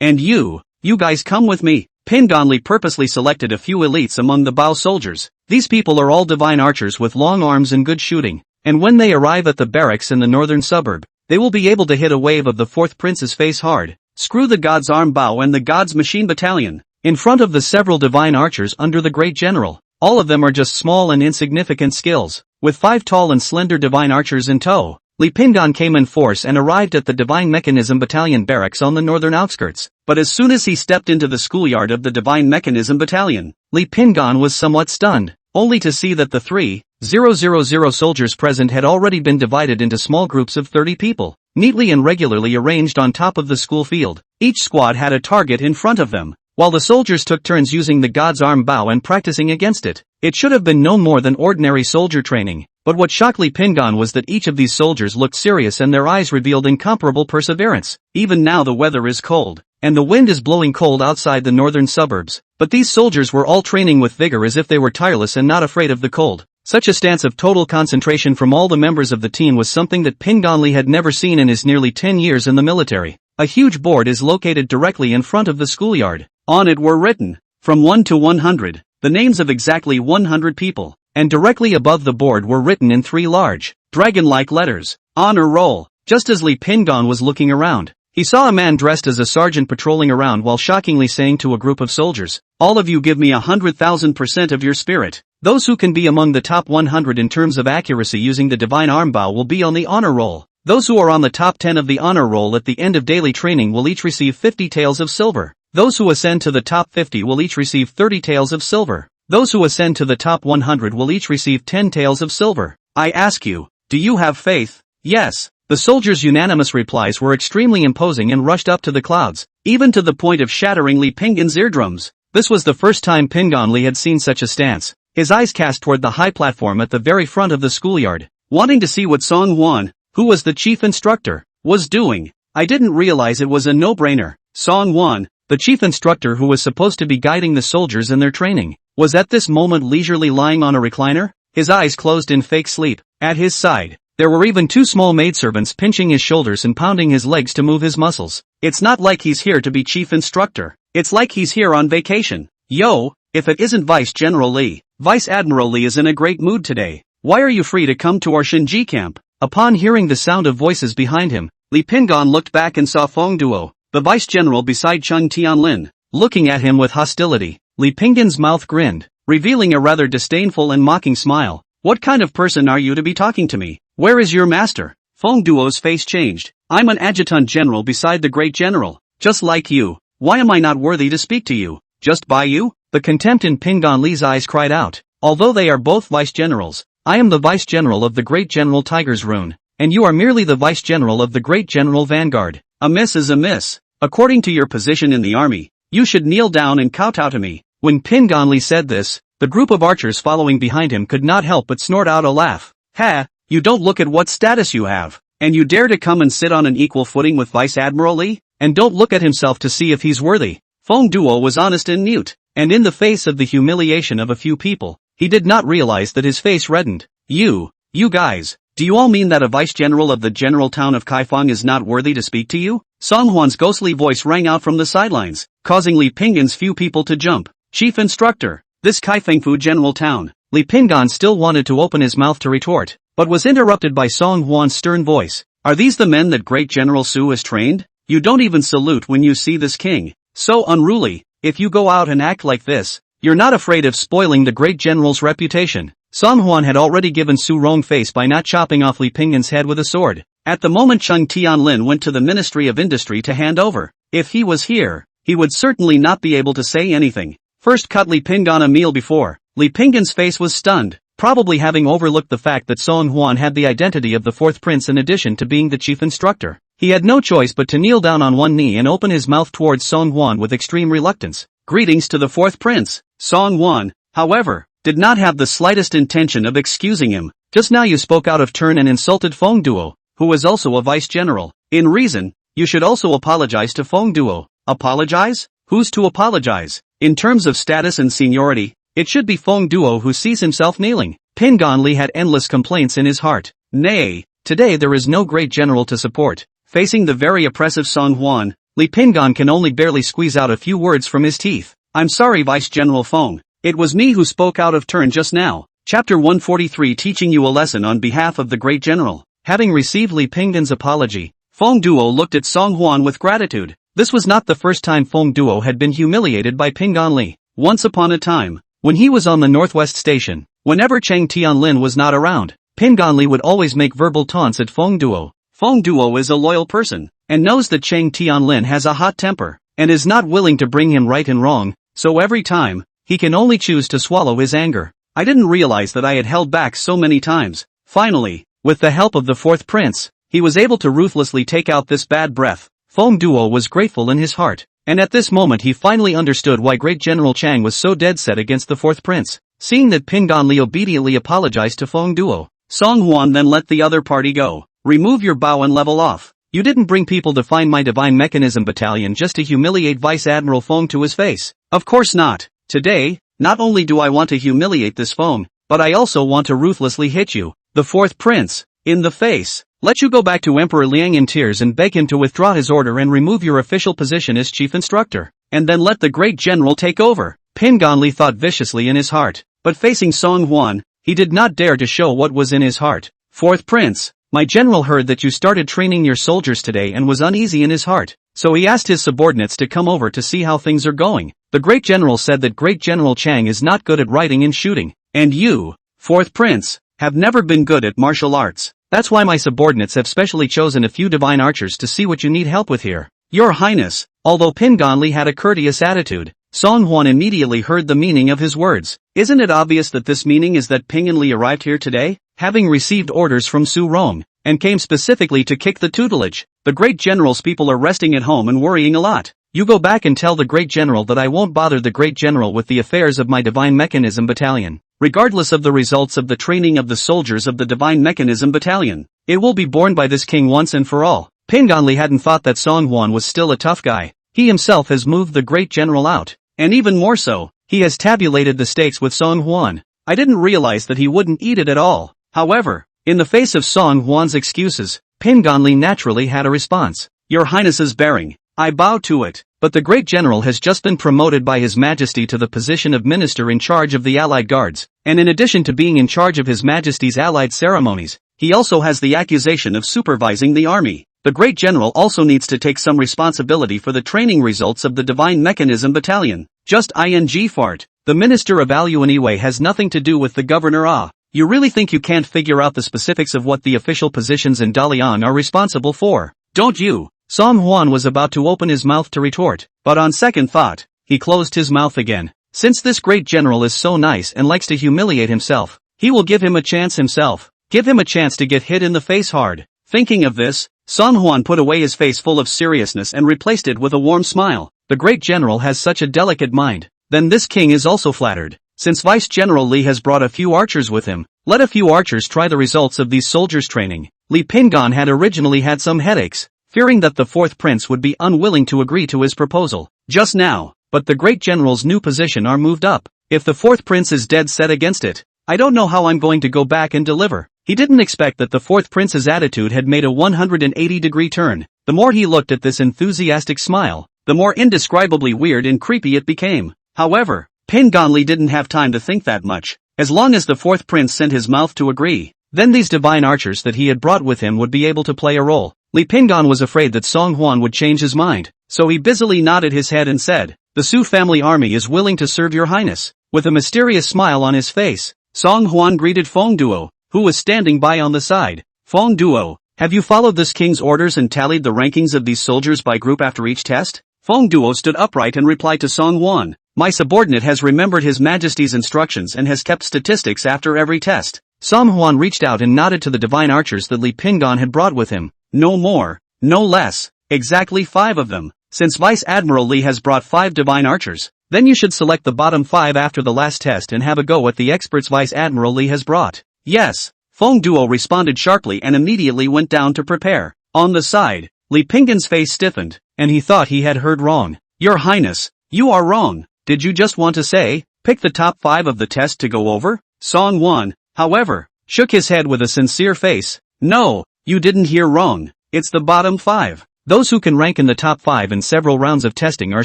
and you guys come with me. Pingan Li purposely selected a few elites among the Bao soldiers. These people are all divine archers with long arms and good shooting, and when they arrive at the barracks in the northern suburb, they will be able to hit a wave of the fourth prince's face hard. Screw the God's Arm Bao and the God's Machine Battalion. In front of the several divine archers under the Great General, all of them are just small and insignificant skills. With 5 tall and slender divine archers in tow, Li Pingan came in force and arrived at the Divine Mechanism Battalion barracks on the northern outskirts. But as soon as he stepped into the schoolyard of the Divine Mechanism Battalion, Li Pingan was somewhat stunned, only to see that the 3,000 soldiers present had already been divided into small groups of 30 people, neatly and regularly arranged on top of the school field. Each squad had a target in front of them, while the soldiers took turns using the God's Arm Bao and practicing against it. It should have been no more than ordinary soldier training, but what shocked Li Pingan was that each of these soldiers looked serious and their eyes revealed incomparable perseverance. Even now the weather is cold, and the wind is blowing cold outside the northern suburbs, but these soldiers were all training with vigor as if they were tireless and not afraid of the cold. Such a stance of total concentration from all the members of the team was something that Pingan Li had never seen in his nearly 10 years in the military. A huge board is located directly in front of the schoolyard. On it were written, from 1 to 100, the names of exactly 100 people, and directly above the board were written in 3 large, dragon-like letters, Honor Roll. Just as Li Pingan was looking around, he saw a man dressed as a sergeant patrolling around while shockingly saying to a group of soldiers, all of you give me 100,000% of your spirit. Those who can be among the top 100 in terms of accuracy using the Divine Arm Bao will be on the Honor Roll. Those who are on the top 10 of the Honor Roll at the end of daily training will each receive 50 taels of silver. Those who ascend to the top 50 will each receive 30 taels of silver. Those who ascend to the top 100 will each receive 10 taels of silver. I ask you, do you have faith? Yes. The soldiers' unanimous replies were extremely imposing and rushed up to the clouds, even to the point of shattering Li Pinggan's eardrums. This was the first time Pinggan Li had seen such a stance. His eyes cast toward the high platform at the very front of the schoolyard, wanting to see what Song Hwan, who was the chief instructor, was doing. I didn't realize it was a no-brainer. Song Hwan, the chief instructor who was supposed to be guiding the soldiers in their training, was at this moment leisurely lying on a recliner, his eyes closed in fake sleep. At his side, there were even two small maidservants pinching his shoulders and pounding his legs to move his muscles. It's not like he's here to be chief instructor. It's like he's here on vacation. Yo, if it isn't Vice General Li. Vice Admiral Li is in a great mood today. Why are you free to come to our Shinji camp? Upon hearing the sound of voices behind him, Li Pinggan looked back and saw Feng Duo, the vice general beside Chung Tianlin, looking at him with hostility. Li Pinggan's mouth grinned, revealing a rather disdainful and mocking smile. What kind of person are you to be talking to me? Where is your master? Feng Duo's face changed. I'm an adjutant general beside the great general, just like you. Why am I not worthy to speak to you? Just by you? The contempt in Pinggan Li's eyes cried out. Although they are both vice generals, I am the vice general of the great general Tiger's Rune, and you are merely the vice general of the great general Vanguard. A miss is a miss. According to your position in the army, you should kneel down and kowtow to me. When Pinggan Li said this, the group of archers following behind him could not help but snort out a laugh. Ha, you don't look at what status you have, and you dare to come and sit on an equal footing with Vice Admiral Li, and don't look at himself to see if he's worthy. Feng Duo was honest and mute, and in the face of the humiliation of a few people, he did not realize that his face reddened. You guys, do you all mean that a vice general of the general town of Kaifeng is not worthy to speak to you? Song Hwan's ghostly voice rang out from the sidelines, causing Li Pinggan's few people to jump. Chief instructor, this Kaifengfu general town. Li Pinggan still wanted to open his mouth to retort, but was interrupted by Song Hwan's stern voice. Are these the men that great General Su has trained? You don't even salute when you see this king. So unruly. If you go out and act like this, you're not afraid of spoiling the great general's reputation. Song Hwan had already given Su wrong face by not chopping off Li Pinggan's head with a sword. At the moment Chung Tianlin went to the Ministry of Industry to hand over. If he was here, he would certainly not be able to say anything. First cut Li Pinggan a meal before. Li Pinggan's face was stunned, probably having overlooked the fact that Song Hwan had the identity of the fourth prince in addition to being the chief instructor. He had no choice but to kneel down on one knee and open his mouth towards Song Hwan with extreme reluctance. Greetings to the fourth prince. Song Hwan, however, did not have the slightest intention of excusing him. Just now you spoke out of turn and insulted Feng Duo, who was also a vice general. In reason, you should also apologize to Feng Duo. Apologize? Who's to apologize? In terms of status and seniority, it should be Feng Duo who sees himself kneeling. Pinggan Li had endless complaints in his heart. Nay, today there is no great general to support. Facing the very oppressive Song Hwan, Li Pinggan can only barely squeeze out a few words from his teeth. I'm sorry Vice General Feng. It was me who spoke out of turn just now. Chapter 143 teaching you a lesson on behalf of the great general. Having received Li Pinggan's apology, Feng Duo looked at Song Hwan with gratitude. This was not the first time Feng Duo had been humiliated by Pinggan Li. Once upon a time, when he was on the Northwest Station, whenever Chang Tianlin was not around, Pinggan Li would always make verbal taunts at Feng Duo. Feng Duo is a loyal person, and knows that Chang Tianlin has a hot temper, and is not willing to bring him right and wrong, so every time, he can only choose to swallow his anger. I didn't realize that I had held back so many times. Finally, with the help of the fourth prince, he was able to ruthlessly take out this bad breath. Feng Duo was grateful in his heart, and at this moment he finally understood why Great General Chang was so dead set against the fourth prince. Seeing that Pinggan Li obediently apologized to Feng Duo, Song Hwan then let the other party go. Remove your bow and level off. You didn't bring people to find my divine mechanism battalion just to humiliate Vice Admiral Feng to his face. Of course not. Today, not only do I want to humiliate this Feng, but I also want to ruthlessly hit you, the fourth prince, in the face. Let you go back to Emperor Liang in tears and beg him to withdraw his order and remove your official position as chief instructor, and then let the great general take over. Pinggan Li thought viciously in his heart, but facing Song Hwan, he did not dare to show what was in his heart. Fourth prince, my general heard that you started training your soldiers today and was uneasy in his heart, so he asked his subordinates to come over to see how things are going. The great general said that Great General Chang is not good at writing and shooting, and you, fourth prince, have never been good at martial arts. That's why my subordinates have specially chosen a few divine archers to see what you need help with here. Your Highness, Although Pinganli had a courteous attitude, Song Hwan immediately heard the meaning of his words. Isn't it obvious that this meaning is that Pinganli arrived here today, having received orders from Su Rong, and came specifically to kick the tutelage? The great general's people are resting at home and worrying a lot. You go back and tell the great general that I won't bother the great general with the affairs of my Divine Mechanism Battalion, regardless of the results of the training of the soldiers of the Divine Mechanism Battalion. It will be borne by this king once and for all. Pinganli hadn't thought that Song Hwan was still a tough guy. He himself has moved the great general out, and even more so, he has tabulated the stakes with Song Hwan. I didn't realize that he wouldn't eat it at all. However, in the face of Song Hwan's excuses, Pinganli naturally had a response. Your Highness's bearing. I bow to it, but the great general has just been promoted by His Majesty to the position of minister in charge of the Allied Guards, and in addition to being in charge of His Majesty's Allied ceremonies, he also has the accusation of supervising the army. The great general also needs to take some responsibility for the training results of the Divine Mechanism Battalion. Just ing fart. The Minister of Aluaniwe has nothing to do with the governor. You really think you can't figure out the specifics of what the official positions in Dalian are responsible for, don't you? Song Hwan was about to open his mouth to retort, but on second thought, he closed his mouth again. Since this great general is so nice and likes to humiliate himself, he will give him a chance himself. Give him a chance to get hit in the face hard. Thinking of this, Song Hwan put away his face full of seriousness and replaced it with a warm smile. The great general has such a delicate mind. Then this king is also flattered. Since Vice General Li has brought a few archers with him, let a few archers try the results of these soldiers' training. Li Pingan had originally had some headaches, fearing that the fourth prince would be unwilling to agree to his proposal just now, but the great general's new position are moved up. If the fourth prince is dead set against it, I don't know how I'm going to go back and deliver. He didn't expect that the fourth prince's attitude had made a 180-degree turn. The more he looked at this enthusiastic smile, the more indescribably weird and creepy it became. However, Pinganli didn't have time to think that much. As long as the fourth prince sent his mouth to agree, then these divine archers that he had brought with him would be able to play a role. Li Pingan was afraid that Song Hwan would change his mind, so he busily nodded his head and said, "The Su family army is willing to serve your highness." With a mysterious smile on his face, Song Hwan greeted Feng Duo, who was standing by on the side. "Feng Duo, have you followed this king's orders and tallied the rankings of these soldiers by group after each test?" Feng Duo stood upright and replied to Song Hwan, "My subordinate has remembered His Majesty's instructions and has kept statistics after every test." Song Hwan reached out and nodded to the divine archers that Li Pingan had brought with him. No more, no less, exactly 5 of them. Since Vice Admiral Li has brought 5 divine archers, then you should select the bottom 5 after the last test and have a go at the experts Vice Admiral Li has brought. Yes, Feng Duo responded sharply and immediately went down to prepare. On the side, Li Pingan's face stiffened, and he thought he had heard wrong. "Your Highness, you are wrong. Did you just want to say, pick the top 5 of the test to go over?" Song Hwan, however, shook his head with a sincere face. "No, you didn't hear wrong. It's the bottom 5. Those who can rank in the top 5 in several rounds of testing are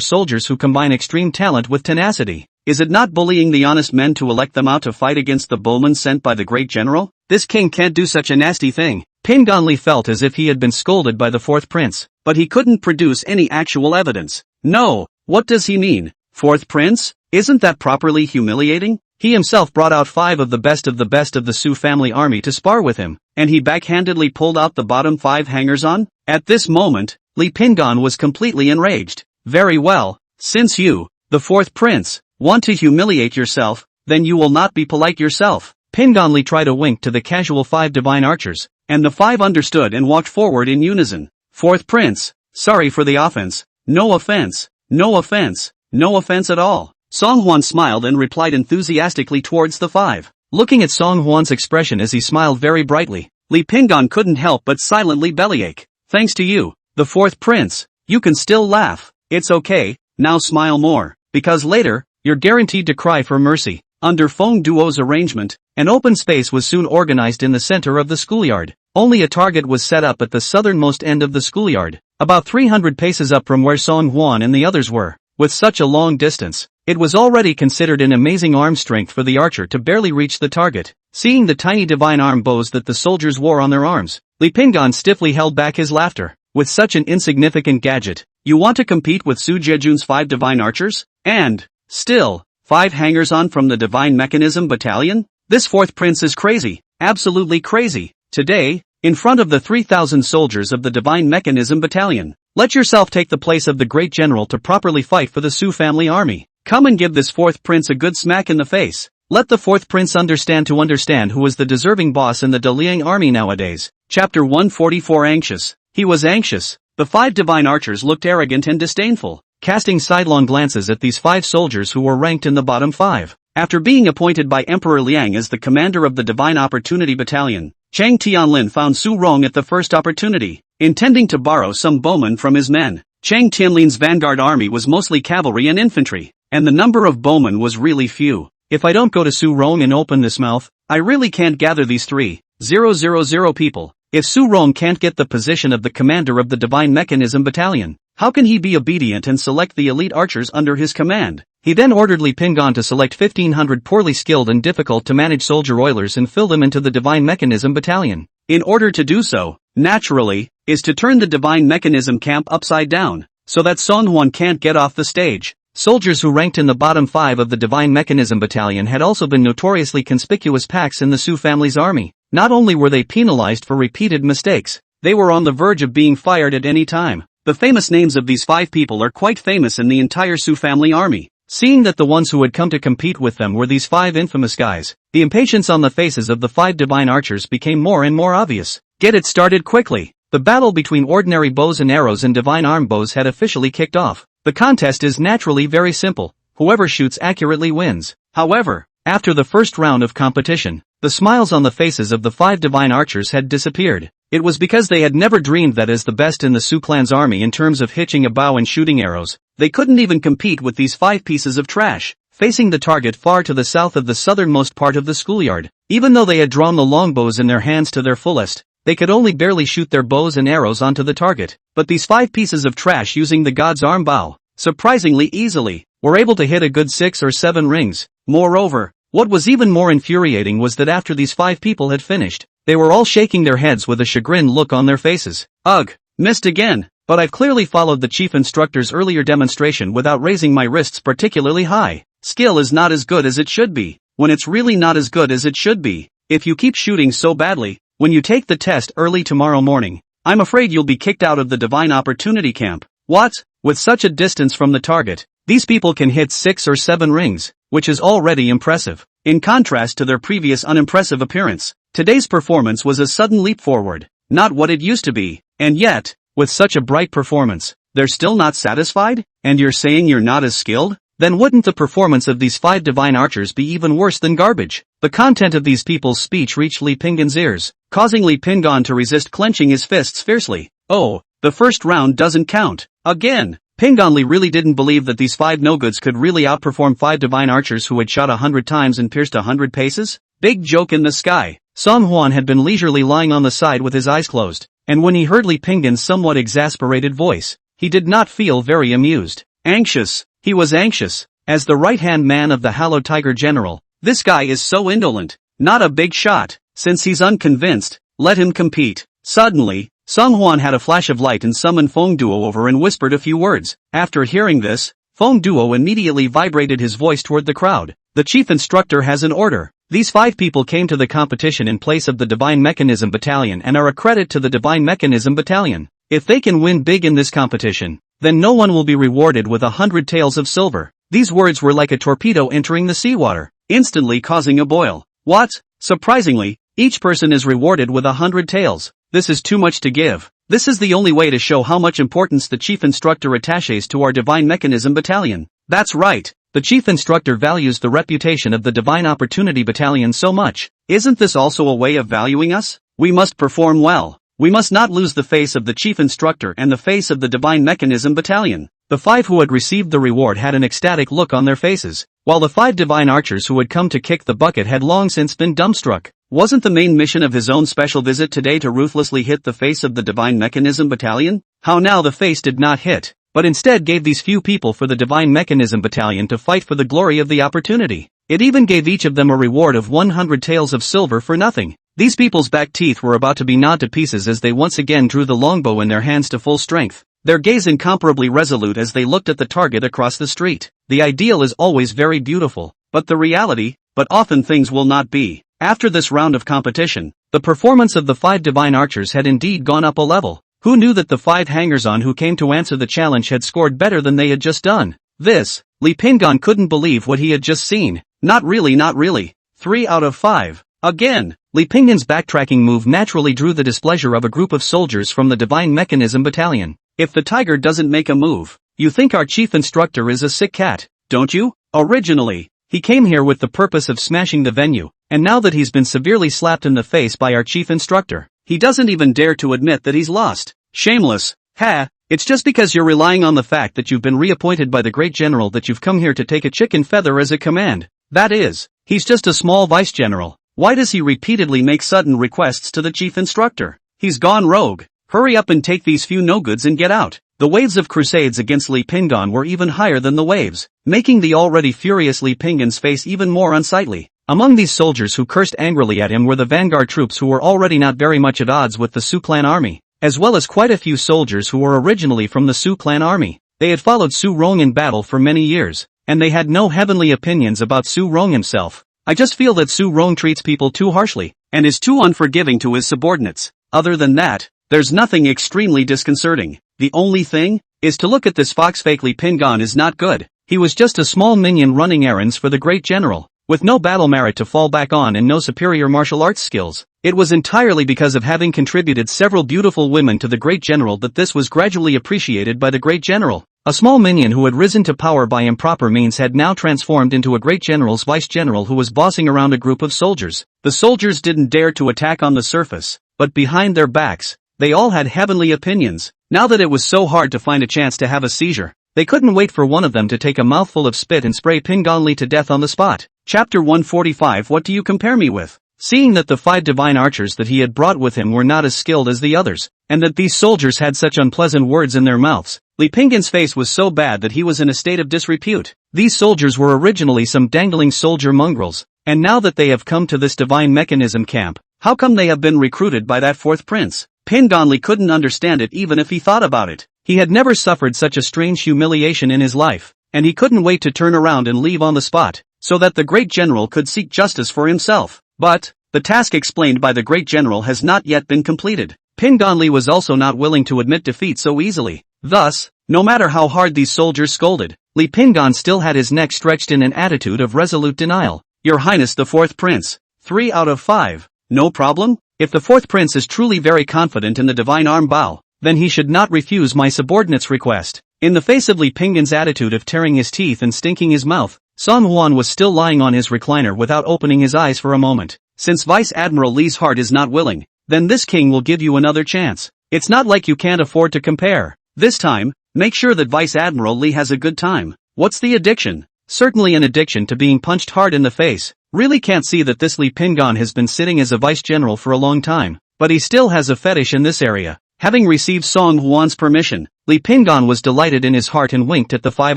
soldiers who combine extreme talent with tenacity. Is it not bullying the honest men to elect them out to fight against the bowmen sent by the great general? This king can't do such a nasty thing." Pinganli felt as if he had been scolded by the fourth prince, but he couldn't produce any actual evidence. "No, what does he mean? Fourth prince? Isn't that properly humiliating?" He himself brought out 5 of the best of the Su family army to spar with him, and he backhandedly pulled out the bottom 5 hangers-on? At this moment, Li Pingan was completely enraged. "Very well, since you, the fourth prince, want to humiliate yourself, then you will not be polite yourself." Pinganli tried a wink to the casual 5 divine archers, and the 5 understood and walked forward in unison. "Fourth prince, sorry for the offense. No offense, no offense, no offense at all." Song Hwan smiled and replied enthusiastically towards the 5. Looking at Song Hwan's expression as he smiled very brightly, Li Pingan couldn't help but silently bellyache. "Thanks to you, the fourth prince, you can still laugh. It's okay, now smile more, because later, you're guaranteed to cry for mercy." Under Feng Duo's arrangement, an open space was soon organized in the center of the schoolyard. Only a target was set up at the southernmost end of the schoolyard, about 300 paces up from where Song Hwan and the others were. With such a long distance, it was already considered an amazing arm strength for the archer to barely reach the target. Seeing the tiny divine arm bows that the soldiers wore on their arms, Li Pingan stiffly held back his laughter. "With such an insignificant gadget, you want to compete with Su Jejun's 5 divine archers? And, still, 5 hangers-on from the Divine Mechanism Battalion? This fourth prince is crazy, absolutely crazy." Today, in front of the 3,000 soldiers of the Divine Mechanism Battalion, Let yourself take the place of the great general to properly fight for the Su family army. Come and give this fourth prince a good smack in the face. Let the fourth prince understand who is the deserving boss in the Daliang army nowadays. Chapter 144 Anxious. He was anxious. The 5 divine archers looked arrogant and disdainful, casting sidelong glances at these 5 soldiers who were ranked in the bottom 5. After being appointed by Emperor Liang as the commander of the Divine Opportunity Battalion, Chang Tianlin found Su Rong at the first opportunity, intending to borrow some bowmen from his men. Chang Tianlin's vanguard army was mostly cavalry and infantry, and the number of bowmen was really few. If I don't go to Su Rong and open this mouth, I really can't gather these 3,000 people. If Su Rong can't get the position of the commander of the Divine Mechanism Battalion, how can he be obedient and select the elite archers under his command? He then ordered Li Pingon to select 1,500 poorly skilled and difficult to manage soldier oilers and fill them into the Divine Mechanism Battalion. In order to do so, naturally, is to turn the Divine Mechanism camp upside down, so that Song Huan can't get off the stage. Soldiers who ranked in the bottom 5 of the Divine Mechanism Battalion had also been notoriously conspicuous packs in the Su family's army. Not only were they penalized for repeated mistakes, they were on the verge of being fired at any time. The famous names of these 5 people are quite famous in the entire Su family army. Seeing that the ones who had come to compete with them were these 5 infamous guys, the impatience on the faces of the 5 divine archers became more and more obvious. Get it started quickly. The battle between ordinary bows and arrows and divine arm bows had officially kicked off. The contest is naturally very simple. Whoever shoots accurately wins. However, after the first round of competition, the smiles on the faces of the 5 divine archers had disappeared. It was because they had never dreamed that as the best in the Su clan's army in terms of hitching a bow and shooting arrows, they couldn't even compete with these 5 pieces of trash, facing the target far to the south of the southernmost part of the schoolyard. Even though they had drawn the longbows in their hands to their fullest, they could only barely shoot their bows and arrows onto the target. But these 5 pieces of trash using the god's arm bow, surprisingly easily, were able to hit a good 6 or 7 rings. Moreover, what was even more infuriating was that after these 5 people had finished, they were all shaking their heads with a chagrined look on their faces. Ugh, missed again, but I've clearly followed the chief instructor's earlier demonstration without raising my wrists particularly high. Skill is not as good as it should be, when it's really not as good as it should be. If you keep shooting so badly, when you take the test early tomorrow morning, I'm afraid you'll be kicked out of the Divine Opportunity Camp. What? With such a distance from the target, these people can hit 6 or 7 rings, which is already impressive. In contrast to their previous unimpressive appearance, today's performance was a sudden leap forward, not what it used to be. And yet, with such a bright performance, they're still not satisfied? And you're saying you're not as skilled? Then wouldn't the performance of these 5 divine archers be even worse than garbage? The content of these people's speech reached Li Pingon's ears, causing Li Pingon to resist clenching his fists fiercely. Oh, the first round doesn't count. Again. Pingon Li really didn't believe that these 5 no-goods could really outperform 5 divine archers who had shot 100 times and pierced 100 paces? Big joke in the sky. Song Huan had been leisurely lying on the side with his eyes closed, and when he heard Li Pingon's somewhat exasperated voice, he did not feel very amused. Anxious. He was anxious. As the right-hand man of the Hallowed Tiger General, this guy is so indolent. Not a big shot. Since he's unconvinced, let him compete. Suddenly, Song Huan had a flash of light and summoned Feng Duo over and whispered a few words. After hearing this, Feng Duo immediately vibrated his voice toward the crowd. The chief instructor has an order. These 5 people came to the competition in place of the Divine Mechanism Battalion and are a credit to the Divine Mechanism Battalion. If they can win big in this competition, then no one will be rewarded with 100 taels of silver. These words were like a torpedo entering the seawater, instantly causing a boil. What? Surprisingly, each person is rewarded with 100 taels. This is too much to give. This is the only way to show how much importance the chief instructor attaches to our Divine Mechanism Battalion. That's right. The chief instructor values the reputation of the Divine Opportunity Battalion so much. Isn't this also a way of valuing us? We must perform well. We must not lose the face of the chief instructor and the face of the Divine Mechanism Battalion. The 5 who had received the reward had an ecstatic look on their faces, while the 5 divine archers who had come to kick the bucket had long since been dumbstruck. Wasn't the main mission of his own special visit today to ruthlessly hit the face of the Divine Mechanism Battalion? How now the face did not hit, but instead gave these few people for the Divine Mechanism Battalion to fight for the glory of the opportunity. It even gave each of them a reward of 100 taels of silver for nothing. These people's back teeth were about to be gnawed to pieces as they once again drew the longbow in their hands to full strength, their gaze incomparably resolute as they looked at the target across the street. The ideal is always very beautiful, but the reality, but often things will not be. After this round of competition, the performance of the 5 divine archers had indeed gone up a level. Who knew that the 5 hangers-on who came to answer the challenge had scored better than they had just done? Li Pingon couldn't believe what he had just seen. Not really, not really. 3 out of 5. Again. Li Pingon's backtracking move naturally drew the displeasure of a group of soldiers from the Divine Mechanism Battalion. If the tiger doesn't make a move, you think our chief instructor is a sick cat, don't you? Originally, he came here with the purpose of smashing the venue, and now that he's been severely slapped in the face by our chief instructor, he doesn't even dare to admit that he's lost. Shameless. Ha, it's just because you're relying on the fact that you've been reappointed by the great general that you've come here to take a chicken feather as a command. That is, he's just a small vice general. Why does he repeatedly make sudden requests to the chief instructor? He's gone rogue. Hurry up and take these few no-goods and get out. The waves of crusades against Li Pingon were even higher than the waves, making the already furious Li Pingon's face even more unsightly. Among these soldiers who cursed angrily at him were the vanguard troops who were already not very much at odds with the Su clan army, as well as quite a few soldiers who were originally from the Su clan army. They had followed Su Rong in battle for many years, and they had no heavenly opinions about Su Rong himself. I just feel that Su Rong treats people too harshly, and is too unforgiving to his subordinates. Other than that, there's nothing extremely disconcerting. The only thing is to look at this fox fake Li Pingon is not good. He was just a small minion running errands for the great general, with no battle merit to fall back on and no superior martial arts skills. It was entirely because of having contributed several beautiful women to the great general that this was gradually appreciated by the great general. A small minion who had risen to power by improper means had now transformed into a great general's vice general who was bossing around a group of soldiers. The soldiers didn't dare to attack on the surface, but behind their backs, they all had heavenly opinions. Now that it was so hard to find a chance to have a seizure, they couldn't wait for one of them to take a mouthful of spit and spray Pingon Li to death on the spot. Chapter 145. What do you compare me with? Seeing that the 5 divine archers that he had brought with him were not as skilled as the others, and that these soldiers had such unpleasant words in their mouths, Li Pingon's face was so bad that he was in a state of disrepute. These soldiers were originally some dangling soldier mongrels, and now that they have come to this divine mechanism camp, how come they have been recruited by that 4th prince? Pingon Li couldn't understand it even if he thought about it. He had never suffered such a strange humiliation in his life, and he couldn't wait to turn around and leave on the spot, so that the great general could seek justice for himself. But, the task explained by the great general has not yet been completed. Pingon Li was also not willing to admit defeat so easily. Thus, no matter how hard these soldiers scolded, Li Pingon still had his neck stretched in an attitude of resolute denial. Your Highness the 4th Prince. 3 out of 5. No problem? If the 4th Prince is truly very confident in the divine arm bow, then he should not refuse my subordinate's request. In the face of Li Pingon's attitude of tearing his teeth and stinking his mouth, Song Huan was still lying on his recliner without opening his eyes for a moment. Since Vice Admiral Li's heart is not willing, then this king will give you another chance. It's not like you can't afford to compare. This time, make sure that Vice Admiral Li has a good time. What's the addiction? Certainly an addiction to being punched hard in the face. Really can't see that this Li Pingon has been sitting as a vice general for a long time, but he still has a fetish in this area. Having received Song Huan's permission, Li Pingon was delighted in his heart and winked at the 5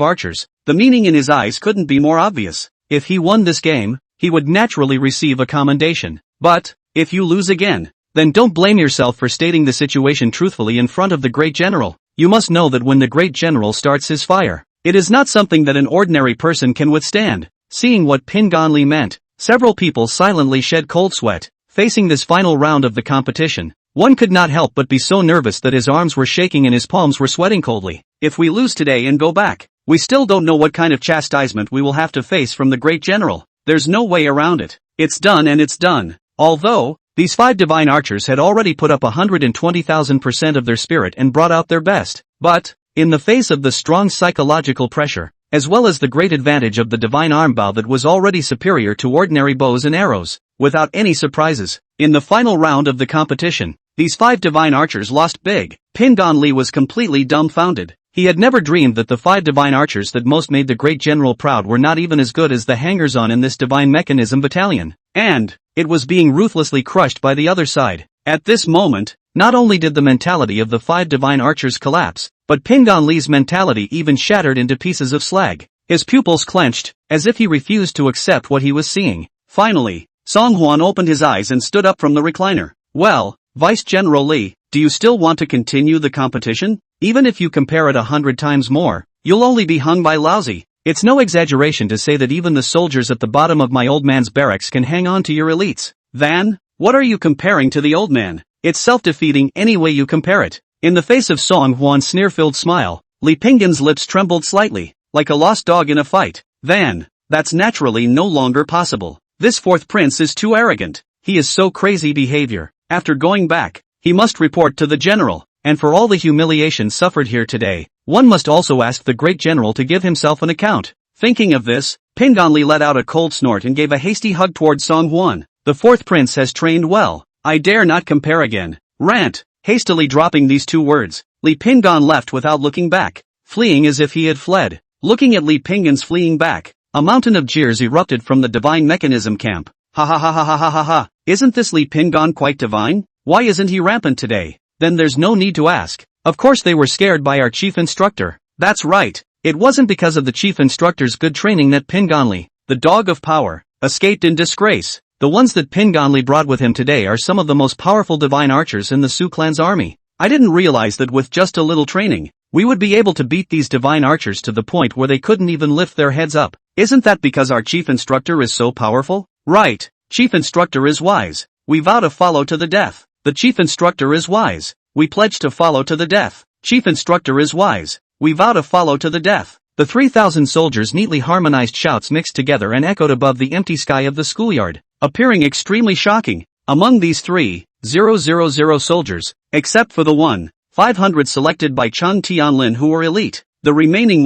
archers. The meaning in his eyes couldn't be more obvious. If he won this game, he would naturally receive a commendation. But, if you lose again, then don't blame yourself for stating the situation truthfully in front of the great general. You must know that when the great general starts his fire, it is not something that an ordinary person can withstand. Seeing what Pingon Li meant, several people silently shed cold sweat. Facing this final round of the competition, one could not help but be so nervous that his arms were shaking and his palms were sweating coldly. If we lose today and go back, we still don't know what kind of chastisement we will have to face from the great general. There's no way around it. It's done and it's done. Although, these 5 divine archers had already put up 120,000% of their spirit and brought out their best. But, in the face of the strong psychological pressure, as well as the great advantage of the divine arm bow that was already superior to ordinary bows and arrows, without any surprises, in the final round of the competition, these 5 divine archers lost big. Pingon Li was completely dumbfounded. He had never dreamed that the 5 divine archers that most made the great general proud were not even as good as the hangers-on in this divine mechanism battalion. And, it was being ruthlessly crushed by the other side. At this moment, not only did the mentality of the 5 divine archers collapse, but Pingon Li's mentality even shattered into pieces of slag. His pupils clenched, as if he refused to accept what he was seeing. Finally, Song Huan opened his eyes and stood up from the recliner. Well, Vice General Li, do you still want to continue the competition? Even if you compare it 100 times more, you'll only be hung by lousy. It's no exaggeration to say that even the soldiers at the bottom of my old man's barracks can hang on to your elites. Then, what are you comparing to the old man? It's self-defeating any way you compare it. In the face of Song Hwan's sneer-filled smile, Li Pinggan's lips trembled slightly, like a lost dog in a fight. That's naturally no longer possible. This fourth prince is too arrogant. He is so crazy behavior. After going back, he must report to the general, and for all the humiliation suffered here today, one must also ask the great general to give himself an account. Thinking of this, Pinganli let out a cold snort and gave a hasty hug toward Song Hwan. The fourth prince has trained well. I dare not compare again. Rant. Hastily dropping these two words, Li Pinggan left without looking back, fleeing as if he had fled. Looking at Li Pinggan's fleeing back, a mountain of jeers erupted from the divine mechanism camp. Ha ha ha ha ha ha ha ha. Isn't this Li Pinggan quite divine? Why isn't he rampant today? Then there's no need to ask. Of course they were scared by our chief instructor. That's right. It wasn't because of the chief instructor's good training that Pinganli, the dog of power, escaped in disgrace. The ones that Pinganli brought with him today are some of the most powerful divine archers in the Su clan's army. I didn't realize that with just a little training, we would be able to beat these divine archers to the point where they couldn't even lift their heads up. Isn't that because our chief instructor is so powerful? Right. Chief instructor is wise. We vow to follow to the death. The chief instructor is wise. We pledge to follow to the death. Chief instructor is wise. We vow to follow to the death. The 3,000 soldiers' neatly harmonized shouts mixed together and echoed above the empty sky of the schoolyard, appearing extremely shocking. Among these 3,000 soldiers, except for the 500 selected by Chung Tianlin who were elite, the remaining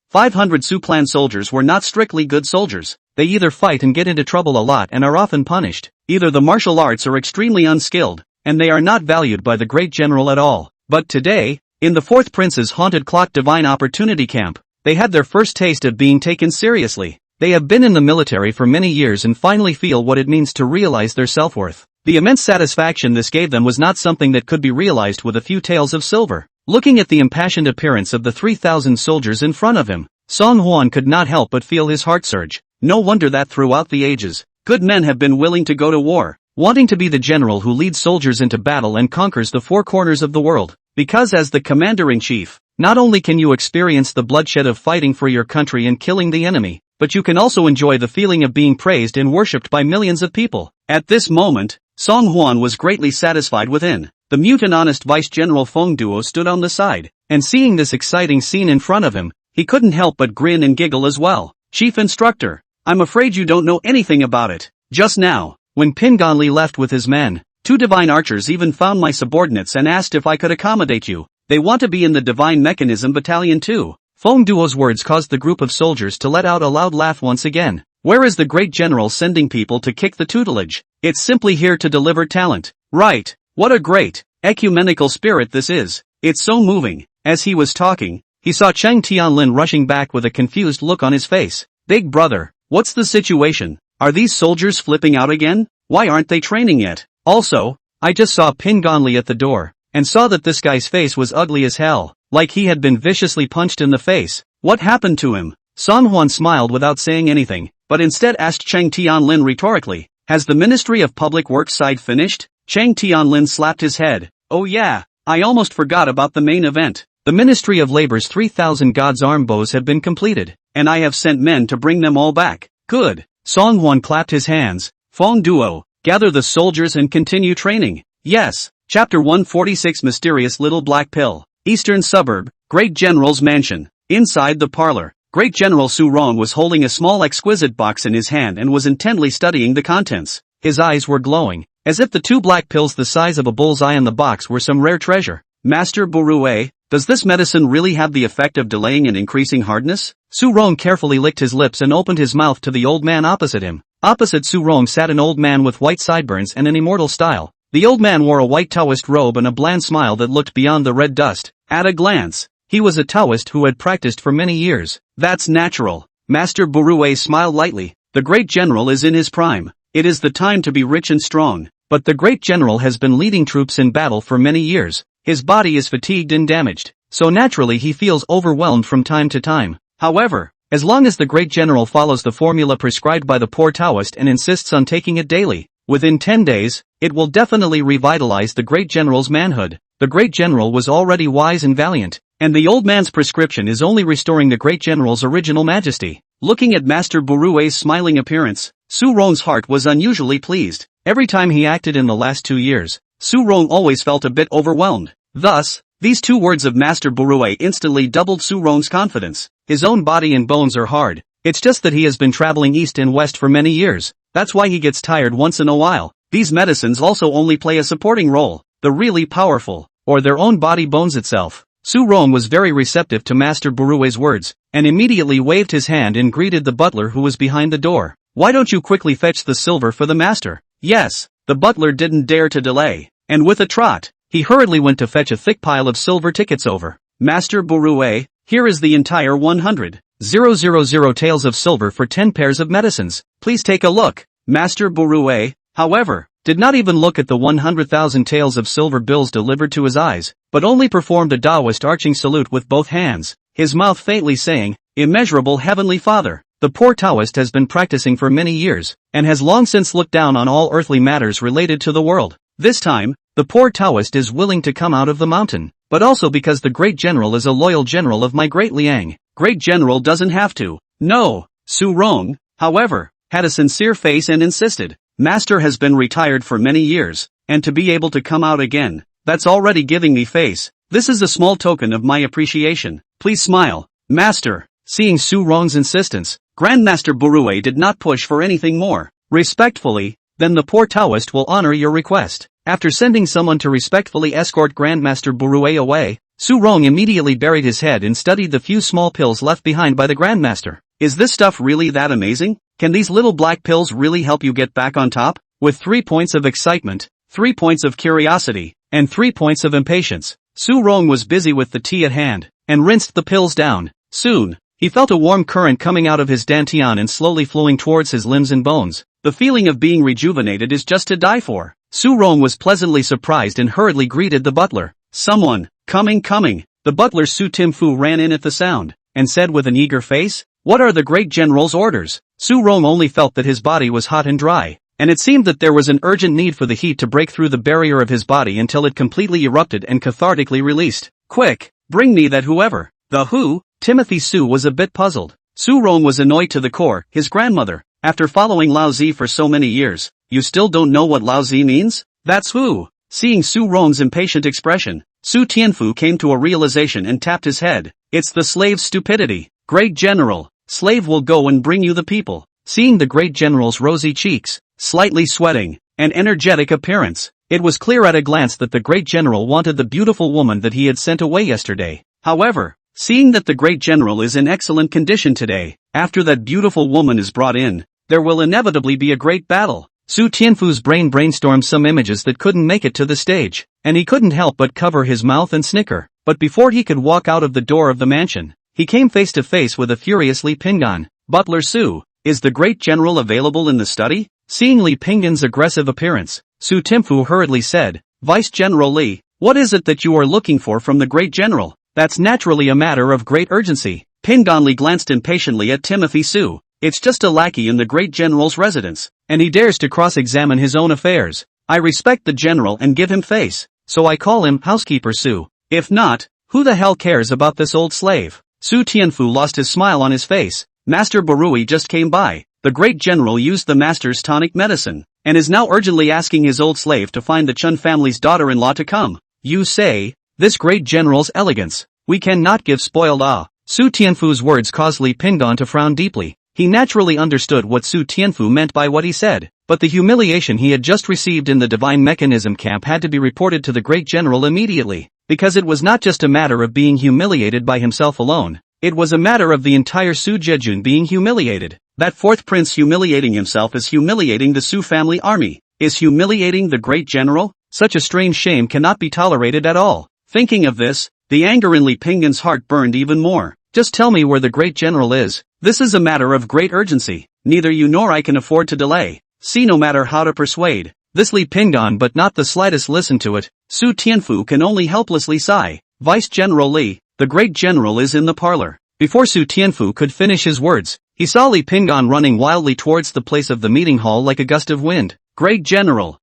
500 Su clan soldiers were not strictly good soldiers. They either fight and get into trouble a lot and are often punished, either the martial arts are extremely unskilled, and they are not valued by the great general at all. But today, in the fourth prince's haunted clock divine opportunity camp, they had their first taste of being taken seriously. They have been in the military for many years and finally feel what it means to realize their self-worth. The immense satisfaction this gave them was not something that could be realized with a few taels of silver. Looking at the impassioned appearance of the 3,000 soldiers in front of him, Song Hwan could not help but feel his heart surge. No wonder that throughout the ages, good men have been willing to go to war, wanting to be the general who leads soldiers into battle and conquers the four corners of the world. Because as the commander-in-chief, not only can you experience the bloodshed of fighting for your country and killing the enemy, but you can also enjoy the feeling of being praised and worshipped by millions of people. At this moment, Song Hwan was greatly satisfied within. The mute and honest Vice General Feng Duo stood on the side, and seeing this exciting scene in front of him, he couldn't help but grin and giggle as well. Chief Instructor, I'm afraid you don't know anything about it. Just now, when Pinganli left with his men, 2 divine archers even found my subordinates and asked if I could accommodate you. They want to be in the Divine Mechanism Battalion too. Feng Duo's words caused the group of soldiers to let out a loud laugh once again. Where is the great general sending people to kick the tutelage? It's simply here to deliver talent. Right. What a great, ecumenical spirit this is. It's so moving. As he was talking, he saw Cheng Tianlin rushing back with a confused look on his face. Big brother, what's the situation? Are these soldiers flipping out again? Why aren't they training yet? Also, I just saw Pinganli at the door, and saw that this guy's face was ugly as hell, like he had been viciously punched in the face. What happened to him? Song Hwan smiled without saying anything, but instead asked Cheng Tianlin rhetorically, has the Ministry of Public Works side finished? Cheng Tianlin slapped his head. Oh yeah, I almost forgot about the main event. The Ministry of Labor's 3,000 God's arm bows have been completed, and I have sent men to bring them all back. Good. Song Hwan clapped his hands. Feng Duo, gather the soldiers and continue training. Yes. Chapter 146 Mysterious Little Black Pill. Eastern Suburb, Great General's Mansion. Inside the parlor, Great General Su Rong was holding a small exquisite box in his hand and was intently studying the contents. His eyes were glowing, as if the 2 black pills the size of a bull's eye in the box were some rare treasure. Master Burue, does this medicine really have the effect of delaying and increasing hardness? Su Rong carefully licked his lips and opened his mouth to the old man opposite him. Opposite Su Rong sat an old man with white sideburns and an immortal style. The old man wore a white Taoist robe and a bland smile that looked beyond the red dust. At a glance, he was a Taoist who had practiced for many years. That's natural. Master Burue smiled lightly. The great general is in his prime. It is the time to be rich and strong. But the great general has been leading troops in battle for many years. His body is fatigued and damaged, so naturally he feels overwhelmed from time to time. However, as long as the great general follows the formula prescribed by the poor Taoist and insists on taking it daily, within 10 days, it will definitely revitalize the great general's manhood. The great general was already wise and valiant, and the old man's prescription is only restoring the great general's original majesty. Looking at Master Burue's smiling appearance, Su Rong's heart was unusually pleased. Every time he acted in the last 2 years, Su Rong always felt a bit overwhelmed. Thus, These two words of Master Burue instantly doubled Su Rong's confidence. His own body and bones are hard. It's just that he has been traveling east and west for many years. That's why he gets tired once in a while. These medicines also only play a supporting role. The really powerful, or their own body bones itself. Su Rong was very receptive to Master Burue's words, and immediately waved his hand and greeted the butler who was behind the door. Why don't you quickly fetch the silver for the master? Yes, the butler didn't dare to delay, and with a trot, he hurriedly went to fetch a thick pile of silver tickets over. Master Burue, here is the entire 100,000 taels of silver for 10 pairs of medicines. Please take a look. Master Burue, however, did not even look at the 100,000 taels of silver bills delivered to his eyes, but only performed a Taoist arching salute with both hands, his mouth faintly saying, "Immeasurable Heavenly Father." The poor Taoist has been practicing for many years, and has long since looked down on all earthly matters related to the world. This time, the poor Taoist is willing to come out of the mountain, but also because the great general is a loyal general of my great Liang. Great general doesn't have to. No. Su Rong, however, had a sincere face and insisted, Master has been retired for many years, and to be able to come out again, that's already giving me face. This is a small token of my appreciation. Please smile. Master, seeing Su Rong's insistence, Grandmaster Burue did not push for anything more. Respectfully, then the poor Taoist will honor your request. After sending someone to respectfully escort Grandmaster Burue away, Su Rong immediately buried his head and studied the few small pills left behind by the Grandmaster. Is this stuff really that amazing? Can these little black pills really help you get back on top? With 3 points of excitement, 3 points of curiosity, and 3 points of impatience, Su Rong was busy with the tea at hand, and rinsed the pills down. Soon, he felt a warm current coming out of his dantian and slowly flowing towards his limbs and bones. The feeling of being rejuvenated is just to die for. Su Rong was pleasantly surprised and hurriedly greeted the butler. Someone, coming. The butler Su Timfu ran in at the sound, and said with an eager face, "What are the great general's orders?" Su Rong only felt that his body was hot and dry, and it seemed that there was an urgent need for the heat to break through the barrier of his body until it completely erupted and cathartically released. Quick, bring me that whoever. The who? Timothy Su was a bit puzzled. Su Rong was annoyed to the core. His grandmother, after following Lao Zi for so many years, you still don't know what Lao Zi means? That's who. Seeing Su Rong's impatient expression, Su Tianfu came to a realization and tapped his head. It's the slave's stupidity. Great general, slave will go and bring you the people. Seeing the great general's rosy cheeks, slightly sweating, and energetic appearance, it was clear at a glance that the great general wanted the beautiful woman that he had sent away yesterday. However, seeing that the great general is in excellent condition today, after that beautiful woman is brought in, there will inevitably be a great battle. Su Tianfu's brain brainstormed some images that couldn't make it to the stage, and he couldn't help but cover his mouth and snicker. But before he could walk out of the door of the mansion, he came face to face with a furious Li Pingan. Butler Su, is the great general available in the study? Seeing Li Pingan's aggressive appearance, Su Timfu hurriedly said, Vice General Li, what is it that you are looking for from the great general? That's naturally a matter of great urgency. Pingan Li glanced impatiently at Timothy Su. It's just a lackey in the great general's residence, and he dares to cross-examine his own affairs. I respect the general and give him face, so I call him Housekeeper Su. If not, who the hell cares about this old slave? Su Tianfu lost his smile on his face. Master Barui just came by. The great general used the master's tonic medicine, and is now urgently asking his old slave to find the Chun family's daughter-in-law to come. You say, this great general's elegance, we cannot give spoiled ah. Su Tianfu's words caused Li Pingan to frown deeply. He naturally understood what Su Tianfu meant by what he said, but the humiliation he had just received in the Divine Mechanism camp had to be reported to the great general immediately, because it was not just a matter of being humiliated by himself alone, it was a matter of the entire Su Jejun being humiliated. That fourth prince humiliating himself is humiliating the Su family army, is humiliating the great general. Such a strange shame cannot be tolerated at all. Thinking of this, the anger in Li Pingan's heart burned even more. Just tell me where the great general is. This is a matter of great urgency. Neither you nor I can afford to delay. See, no matter how to persuade this Li Pingan but not the slightest listen to it, Su Tianfu can only helplessly sigh. Vice General Li, the great general is in the parlor. Before Su Tianfu could finish his words, he saw Li Pingan running wildly towards the place of the meeting hall like a gust of wind. Great general,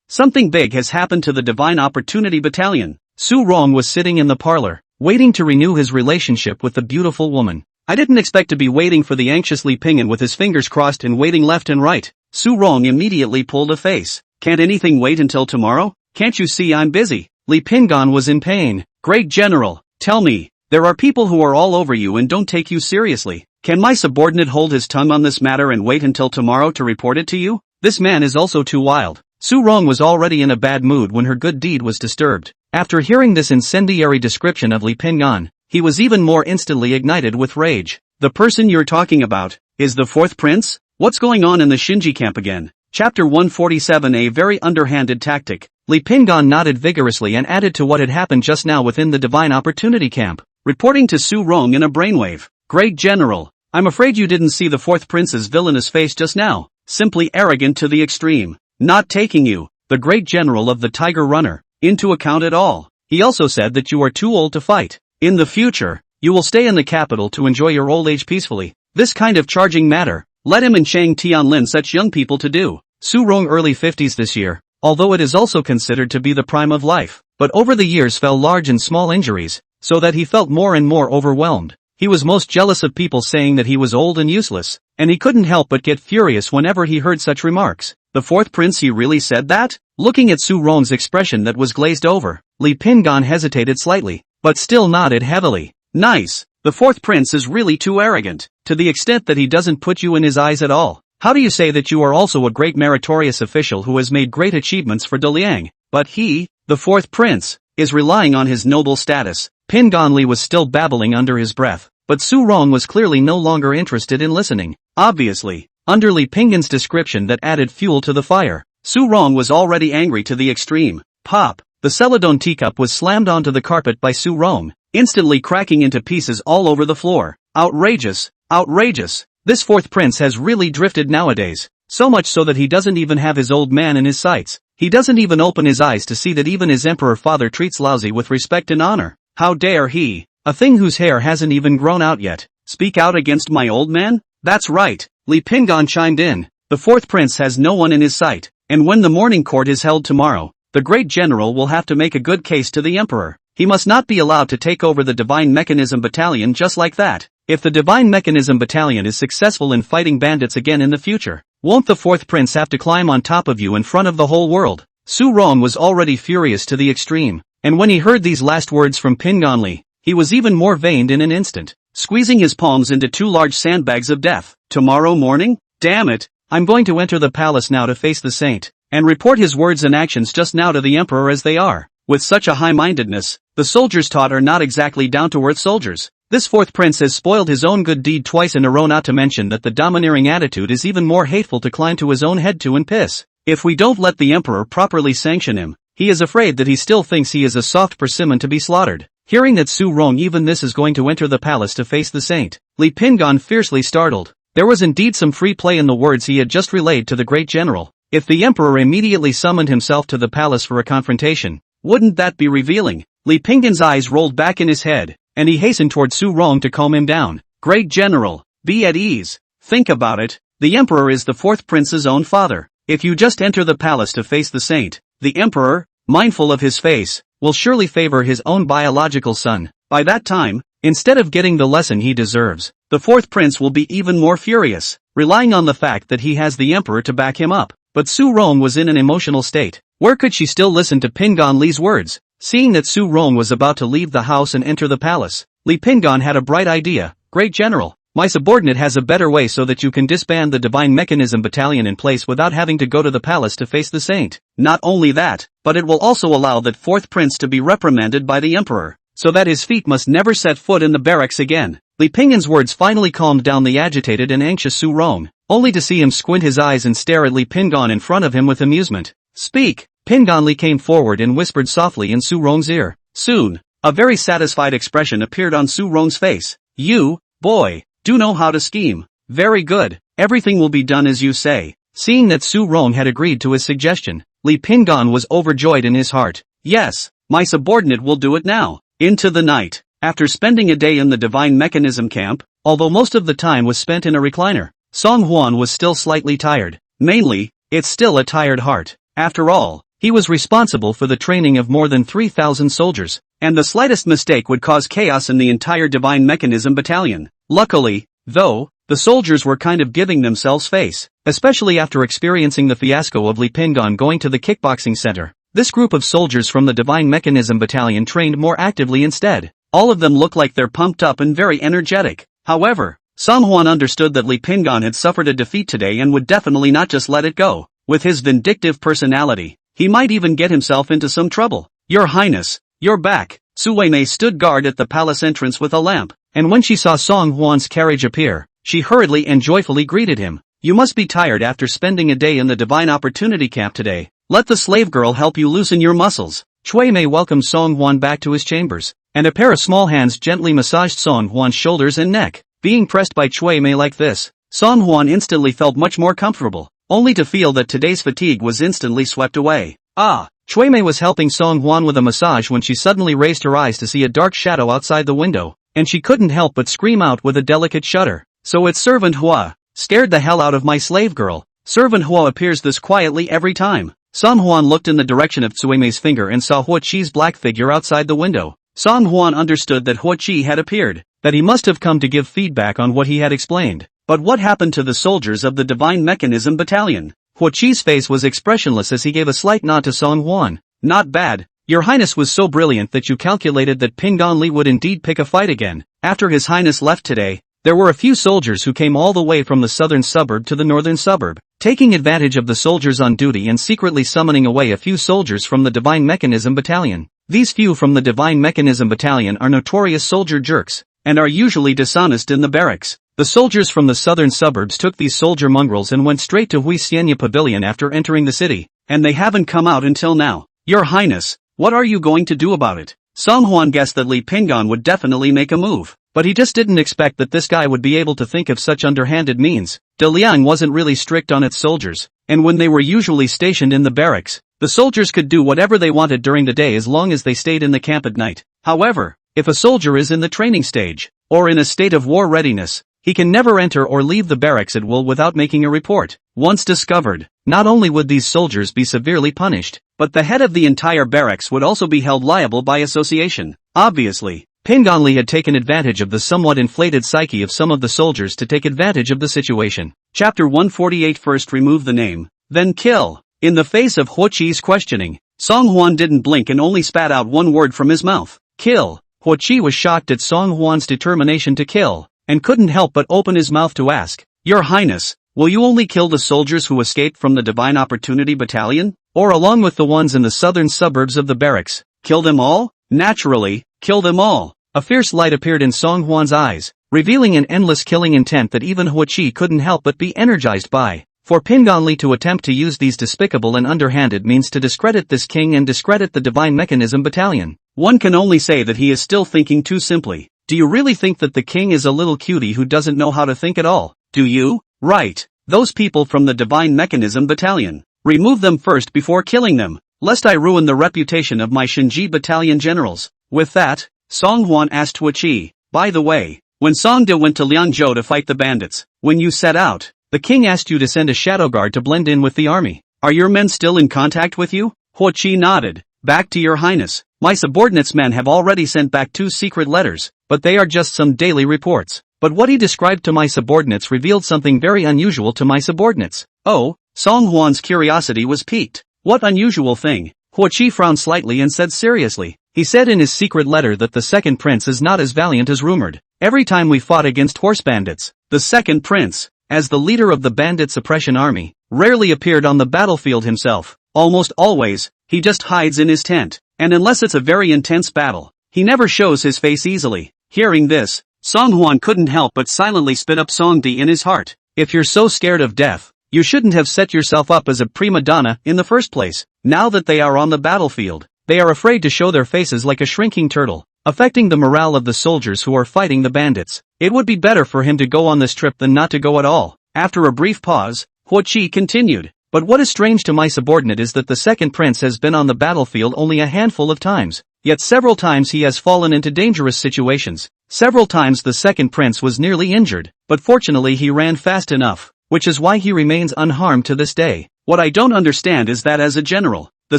something big has happened to the Divine Opportunity Battalion. Su Rong was sitting in the parlor, waiting to renew his relationship with the beautiful woman. I didn't expect to be waiting for the anxious Li Pingan with his fingers crossed and waiting left and right. Su Rong immediately pulled a face. Can't anything wait until tomorrow? Can't you see I'm busy? Li Pingan was in pain. Great General, tell me, there are people who are all over you and don't take you seriously. Can my subordinate hold his tongue on this matter and wait until tomorrow to report it to you? This man is also too wild. Su Rong was already in a bad mood when her good deed was disturbed. After hearing this incendiary description of Li Pingan, he was even more instantly ignited with rage. The person you're talking about is the fourth prince? What's going on in the Shinji camp again? Chapter 147. A very underhanded tactic. Li Pingan nodded vigorously and added to what had happened just now within the Divine Opportunity Camp, reporting to Su Rong in a brainwave. Great General, I'm afraid you didn't see the fourth prince's villainous face just now. Simply arrogant to the extreme. Not taking you, the Great General of the Tiger Runner, into account at all. He also said that you are too old to fight. In the future, you will stay in the capital to enjoy your old age peacefully. This kind of charging matter, let him and Chang Tianlin such young people to do. Su Rong early 50s this year, although it is also considered to be the prime of life, but over the years fell large and small injuries, so that he felt more and more overwhelmed. He was most jealous of people saying that he was old and useless, and he couldn't help but get furious whenever he heard such remarks. The fourth prince, he really said that? Looking at Su Rong's expression that was glazed over, Li Pingan hesitated slightly, but still nodded heavily. Nice. The fourth prince is really too arrogant, to the extent that he doesn't put you in his eyes at all. How do you say that you are also a great meritorious official who has made great achievements for Daliang, but he, the fourth prince, is relying on his noble status? Pingan Li was still babbling under his breath, but Su Rong was clearly no longer interested in listening. Obviously, under Li Pingan's description that added fuel to the fire, Su Rong was already angry to the extreme. Pop! The Celadon teacup was slammed onto the carpet by Su Rong, instantly cracking into pieces all over the floor. Outrageous! Outrageous! This fourth prince has really drifted nowadays, so much so that he doesn't even have his old man in his sights. He doesn't even open his eyes to see that even his emperor father treats lousy with respect and honor. How dare he, a thing whose hair hasn't even grown out yet, speak out against my old man? That's right, Li Pingan chimed in. The fourth prince has no one in his sight, and when the morning court is held tomorrow, the great general will have to make a good case to the emperor. He must not be allowed to take over the Divine Mechanism Battalion just like that. If the Divine Mechanism Battalion is successful in fighting bandits again in the future, won't the fourth prince have to climb on top of you in front of the whole world? Su Rong was already furious to the extreme, and when he heard these last words from Pingan Li, he was even more vain in an instant, squeezing his palms into two large sandbags of death. Tomorrow morning? Damn it, I'm going to enter the palace now to face the saint, and report his words and actions just now to the emperor as they are. With such a high-mindedness, the soldiers taught are not exactly down-to-earth soldiers. This fourth prince has spoiled his own good deed twice in a row, not to mention that the domineering attitude is even more hateful to climb to his own head to and piss. If we don't let the emperor properly sanction him, he is afraid that he still thinks he is a soft persimmon to be slaughtered. Hearing that Su Rong even this is going to enter the palace to face the saint, Li Pingan fiercely startled. There was indeed some free play in the words he had just relayed to the great general. If the emperor immediately summoned himself to the palace for a confrontation, wouldn't that be revealing? Li Pingan's eyes rolled back in his head, and he hastened toward Su Rong to calm him down. Great general, be at ease. Think about it, the emperor is the fourth prince's own father. If you just enter the palace to face the saint, the emperor, mindful of his face, will surely favor his own biological son. By that time, instead of getting the lesson he deserves, the fourth prince will be even more furious, relying on the fact that he has the emperor to back him up. But Su Rong was in an emotional state. Where could she still listen to Pingan Li's words? Seeing that Su Rong was about to leave the house and enter the palace, Li Pingan had a bright idea. Great general, my subordinate has a better way so that you can disband the Divine Mechanism Battalion in place without having to go to the palace to face the saint. Not only that, but it will also allow that fourth prince to be reprimanded by the emperor, so that his feet must never set foot in the barracks again. Li Pingan's words finally calmed down the agitated and anxious Su Rong, only to see him squint his eyes and stare at Li Pingan in front of him with amusement. Speak! Pingan Li came forward and whispered softly in Su Rong's ear. Soon, a very satisfied expression appeared on Su Rong's face. You, boy, do know how to scheme. Very good, everything will be done as you say. Seeing that Su Rong had agreed to his suggestion, Li Pingan was overjoyed in his heart. Yes, my subordinate will do it now. Into the night, after spending a day in the Divine Mechanism camp, although most of the time was spent in a recliner, Song Huan was still slightly tired. Mainly, it's still a tired heart. After all, he was responsible for the training of more than 3,000 soldiers, and the slightest mistake would cause chaos in the entire Divine Mechanism Battalion. Luckily, though, the soldiers were kind of giving themselves face, especially after experiencing the fiasco of Li Pingan going to the kickboxing center. This group of soldiers from the Divine Mechanism Battalion trained more actively instead. All of them look like they're pumped up and very energetic. However, Song Hwan understood that Li Pingan had suffered a defeat today and would definitely not just let it go. With his vindictive personality, he might even get himself into some trouble. Your Highness, you're back. Su Weimei stood guard at the palace entrance with a lamp, and when she saw Song Hwan's carriage appear, she hurriedly and joyfully greeted him. You must be tired after spending a day in the Divine Opportunity Camp today. Let the slave girl help you loosen your muscles. Cui Mei welcomed Song Hwan back to his chambers, and a pair of small hands gently massaged Song Hwan's shoulders and neck. Being pressed by Cui Mei like this, Song Hwan instantly felt much more comfortable, only to feel that today's fatigue was instantly swept away. Cui Mei was helping Song Hwan with a massage when she suddenly raised her eyes to see a dark shadow outside the window, and she couldn't help but scream out with a delicate shudder. So it's Servant Hua. Scared the hell out of my slave girl. Servant Hua appears this quietly every time. Song Hwan looked in the direction of Cui Mei's finger and saw Hua Chi's black figure outside the window. Song Hwan understood that Hua Chi had appeared, that he must have come to give feedback on what he had explained. But what happened to the soldiers of the Divine Mechanism Battalion? Hua Chi's face was expressionless as he gave a slight nod to Song Hwan. Not bad. Your Highness was so brilliant that you calculated that Pingan Li would indeed pick a fight again. After His Highness left today, there were a few soldiers who came all the way from the southern suburb to the northern suburb, taking advantage of the soldiers on duty and secretly summoning away a few soldiers from the Divine Mechanism Battalion. These few from the Divine Mechanism Battalion are notorious soldier jerks, and are usually dishonest in the barracks. The soldiers from the southern suburbs took these soldier mongrels and went straight to Huixianya Pavilion after entering the city, and they haven't come out until now. Your Highness, what are you going to do about it? Song Hwan guessed that Li Pingan would definitely make a move, but he just didn't expect that this guy would be able to think of such underhanded means. De Liang wasn't really strict on its soldiers, and when they were usually stationed in the barracks, the soldiers could do whatever they wanted during the day as long as they stayed in the camp at night. However, if a soldier is in the training stage, or in a state of war readiness, he can never enter or leave the barracks at will without making a report. Once discovered, not only would these soldiers be severely punished, but the head of the entire barracks would also be held liable by association. Obviously, Pingan Li had taken advantage of the somewhat inflated psyche of some of the soldiers to take advantage of the situation. Chapter 148. First remove the name, then kill. In the face of Hua Chi's questioning, Song Hwan didn't blink and only spat out one word from his mouth. Kill. Hua Chi was shocked at Song Hwan's determination to kill, and couldn't help but open his mouth to ask, Your Highness, will you only kill the soldiers who escaped from the Divine Opportunity Battalion? Or along with the ones in the southern suburbs of the barracks, kill them all? Naturally, kill them all. A fierce light appeared in Song Hwan's eyes, revealing an endless killing intent that even Hua Chi couldn't help but be energized by. For Pingan Li to attempt to use these despicable and underhanded means to discredit this king and discredit the Divine Mechanism Battalion. One can only say that he is still thinking too simply. Do you really think that the king is a little cutie who doesn't know how to think at all? Do you? Right. Those people from the Divine Mechanism Battalion. Remove them first before killing them, lest I ruin the reputation of my Shinji Battalion generals. With that, Song Hwan asked Hua Chi, by the way, when Song De went to Liangzhou to fight the bandits, when you set out, the king asked you to send a shadow guard to blend in with the army. Are your men still in contact with you? Hua Chi nodded. Back to your highness. My subordinates' men have already sent back 2 secret letters, but they are just some daily reports. But what he described to my subordinates revealed something very unusual to my subordinates. Oh, Song Hwan's curiosity was piqued. What unusual thing? Hua Chi frowned slightly and said seriously. He said in his secret letter that the second prince is not as valiant as rumored. Every time we fought against horse bandits, the second prince, as the leader of the bandit suppression army, rarely appeared on the battlefield himself. Almost always, he just hides in his tent, and unless it's a very intense battle, he never shows his face easily. Hearing this, Song Hwan couldn't help but silently spit up Song Di in his heart. If you're so scared of death, you shouldn't have set yourself up as a prima donna in the first place. Now that they are on the battlefield, they are afraid to show their faces like a shrinking turtle, affecting the morale of the soldiers who are fighting the bandits. It would be better for him to go on this trip than not to go at all. After a brief pause, Hua Chi continued. But what is strange to my subordinate is that the second prince has been on the battlefield only a handful of times, yet several times he has fallen into dangerous situations. Several times the second prince was nearly injured, but fortunately he ran fast enough, which is why he remains unharmed to this day. What I don't understand is that as a general, the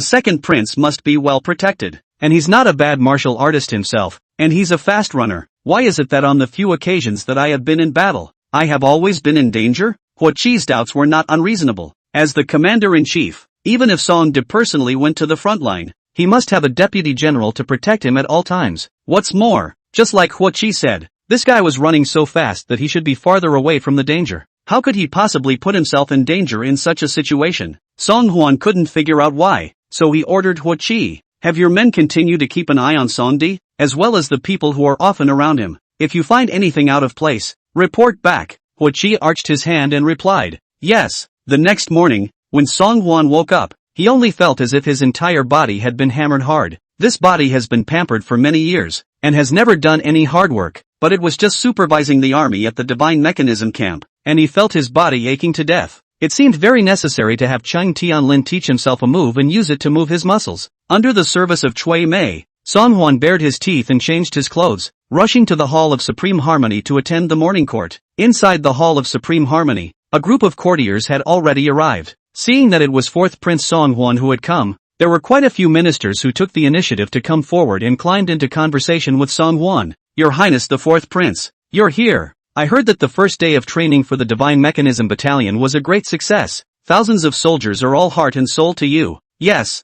second prince must be well protected, and he's not a bad martial artist himself, and he's a fast runner. Why is it that on the few occasions that I have been in battle, I have always been in danger? Hua Chi's doubts were not unreasonable. As the commander-in-chief, Even if Song De personally went to the front line, he must have a deputy general to protect him at all times. What's more, just like Huo Qi said, this guy was running so fast that he should be farther away from the danger. How could he possibly put himself in danger in such a situation? Song Huan couldn't figure out why, so he ordered Huo Qi, have your men continue to keep an eye on Song Di, as well as the people who are often around him. If you find anything out of place, report back. Huo Qi arched his hand and replied, yes. The next morning, when Song Huan woke up, he only felt as if his entire body had been hammered hard. This body has been pampered for many years, and has never done any hard work, but it was just supervising the army at the Divine Mechanism camp, and he felt his body aching to death. It seemed very necessary to have Cheng Tianlin teach himself a move and use it to move his muscles. Under the service of Cui Mei, Song Huan bared his teeth and changed his clothes, rushing to the Hall of Supreme Harmony to attend the morning court. Inside the Hall of Supreme Harmony, a group of courtiers had already arrived. Seeing that it was fourth Prince Song Huan who had come, there were quite a few ministers who took the initiative to come forward and climbed into conversation with Song Huan. Your Highness the fourth Prince, you're here. I heard that the first day of training for the Divine Mechanism Battalion was a great success. Thousands of soldiers are all heart and soul to you. Yes.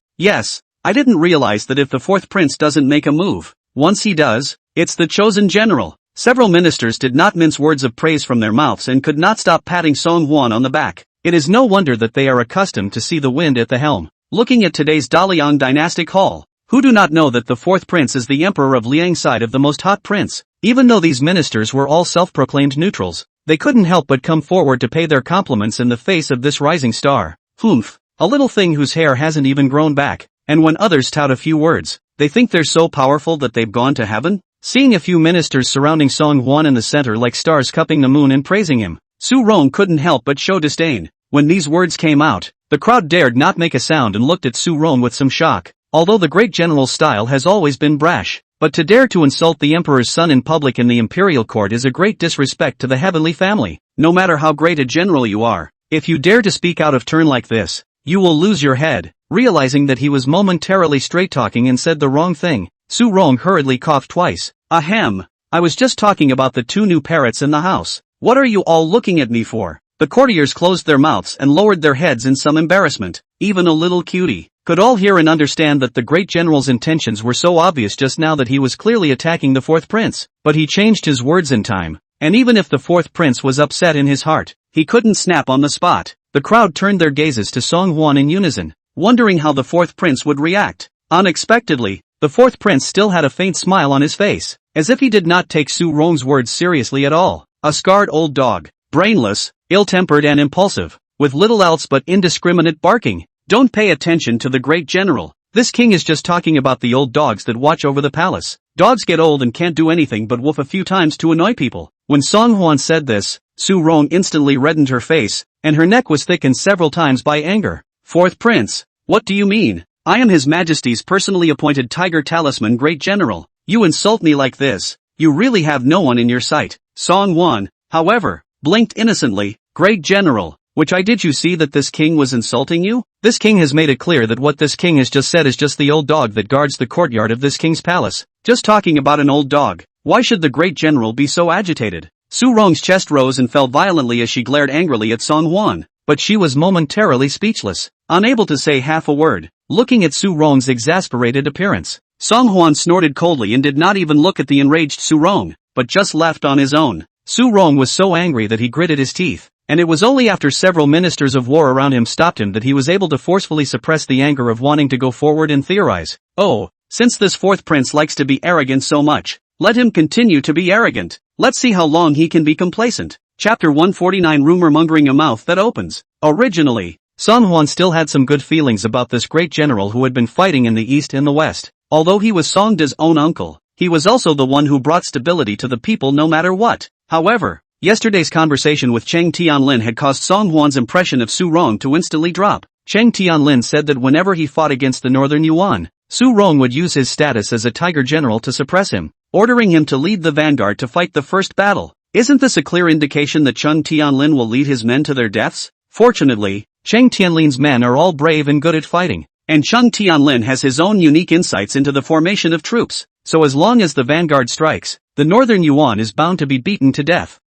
I didn't realize that if the fourth prince doesn't make a move, once he does, it's the chosen general. Several ministers did not mince words of praise from their mouths and could not stop patting Song Huan on the back. It is no wonder that they are accustomed to see the wind at the helm. Looking at today's Daliang dynastic hall, who do not know that the fourth prince is the emperor of Liang's side of the most hot prince? Even though these ministers were all self-proclaimed neutrals, they couldn't help but come forward to pay their compliments in the face of this rising star. Humph, a little thing whose hair hasn't even grown back, and when others tout a few words, they think they're so powerful that they've gone to heaven? Seeing a few ministers surrounding Song Huan in the center like stars cupping the moon and praising him, Su Rong couldn't help but show disdain. When these words came out, the crowd dared not make a sound and looked at Su Rong with some shock. Although the great general's style has always been brash, but to dare to insult the emperor's son in public in the imperial court is a great disrespect to the heavenly family. No matter how great a general you are, if you dare to speak out of turn like this, you will lose your head. Realizing that he was momentarily straight-talking and said the wrong thing, Su Rong hurriedly coughed twice. Ahem, I was just talking about the two new parrots in the house. What are you all looking at me for? The courtiers closed their mouths and lowered their heads in some embarrassment. Even a little cutie could all hear and understand that the great general's intentions were so obvious just now that he was clearly attacking the fourth prince. But he changed his words in time, and even if the fourth prince was upset in his heart, he couldn't snap on the spot. The crowd turned their gazes to Song Huan in unison, wondering how the fourth prince would react. Unexpectedly, the fourth prince still had a faint smile on his face, as if he did not take Su Rong's words seriously at all. A scarred old dog, brainless, ill-tempered and impulsive, with little else but indiscriminate barking. Don't pay attention to the great general. This king is just talking about the old dogs that watch over the palace. Dogs get old and can't do anything but woof a few times to annoy people. When Song Huan said this, Su Rong instantly reddened her face, and her neck was thickened several times by anger. Fourth prince, what do you mean? I am His Majesty's personally appointed Tiger Talisman Great General. You insult me like this. You really have no one in your sight. Song Huan, however, blinked innocently. Great General, which did you see that this king was insulting you? This king has made it clear that what this king has just said is just the old dog that guards the courtyard of this king's palace. Just talking about an old dog. Why should the great general be so agitated? Su Rong's chest rose and fell violently as she glared angrily at Song Huan, but she was momentarily speechless, unable to say half a word. Looking at Su Rong's exasperated appearance, Song Huan snorted coldly and did not even look at the enraged Su Rong, but just left on his own. Su Rong was so angry that he gritted his teeth, and it was only after several ministers of war around him stopped him that he was able to forcefully suppress the anger of wanting to go forward and theorize. Oh, since this fourth prince likes to be arrogant so much, let him continue to be arrogant. Let's see how long he can be complacent. Chapter 149 Rumor-mongering, a mouth that opens. Originally, Song Huan still had some good feelings about this great general who had been fighting in the east and the west. Although he was Song De's own uncle, he was also the one who brought stability to the people no matter what. However, yesterday's conversation with Cheng Tianlin had caused Song Huan's impression of Su Rong to instantly drop. Cheng Tianlin said that whenever he fought against the Northern Yuan, Su Rong would use his status as a tiger general to suppress him, ordering him to lead the vanguard to fight the first battle. Isn't this a clear indication that Cheng Tianlin will lead his men to their deaths? Fortunately, Cheng Tianlin's men are all brave and good at fighting, and Cheng Tianlin has his own unique insights into the formation of troops, so as long as the vanguard strikes, the Northern Yuan is bound to be beaten to death.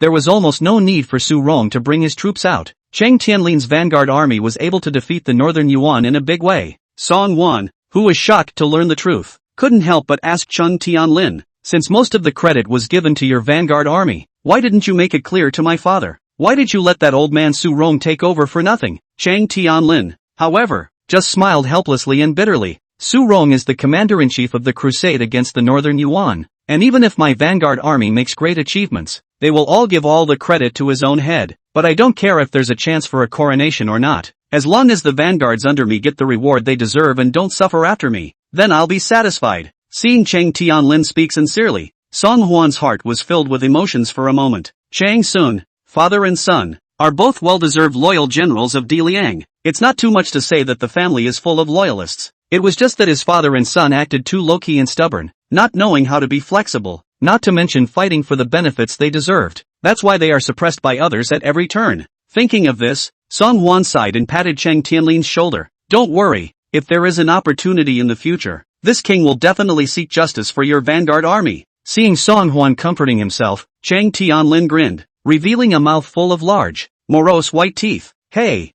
There was almost no need for Su Rong to bring his troops out. Chang Tianlin's vanguard army was able to defeat the Northern Yuan in a big way. Song Wan, who was shocked to learn the truth, couldn't help but ask Chang Tianlin, since most of the credit was given to your vanguard army, why didn't you make it clear to my father? Why did you let that old man Su Rong take over for nothing? Chang Tianlin, however, just smiled helplessly and bitterly. Su Rong is the commander-in-chief of the crusade against the Northern Yuan, and even if my vanguard army makes great achievements, they will all give all the credit to his own head. But I don't care if there's a chance for a coronation or not, as long as the vanguards under me get the reward they deserve and don't suffer after me, then I'll be satisfied. Seeing Chang Tianlin speak sincerely, Song Huan's heart was filled with emotions for a moment. Chang Sun, father and son, are both well-deserved loyal generals of Diliang. It's not too much to say that the family is full of loyalists. It was just that his father and son acted too low-key and stubborn, not knowing how to be flexible, not to mention fighting for the benefits they deserved. That's why they are suppressed by others at every turn. Thinking of this, Song Huan sighed and patted Chang Tianlin's shoulder. Don't worry, if there is an opportunity in the future, this king will definitely seek justice for your vanguard army. Seeing Song Huan comforting himself, Chang Tianlin grinned, revealing a mouth full of large, morose white teeth. Hey,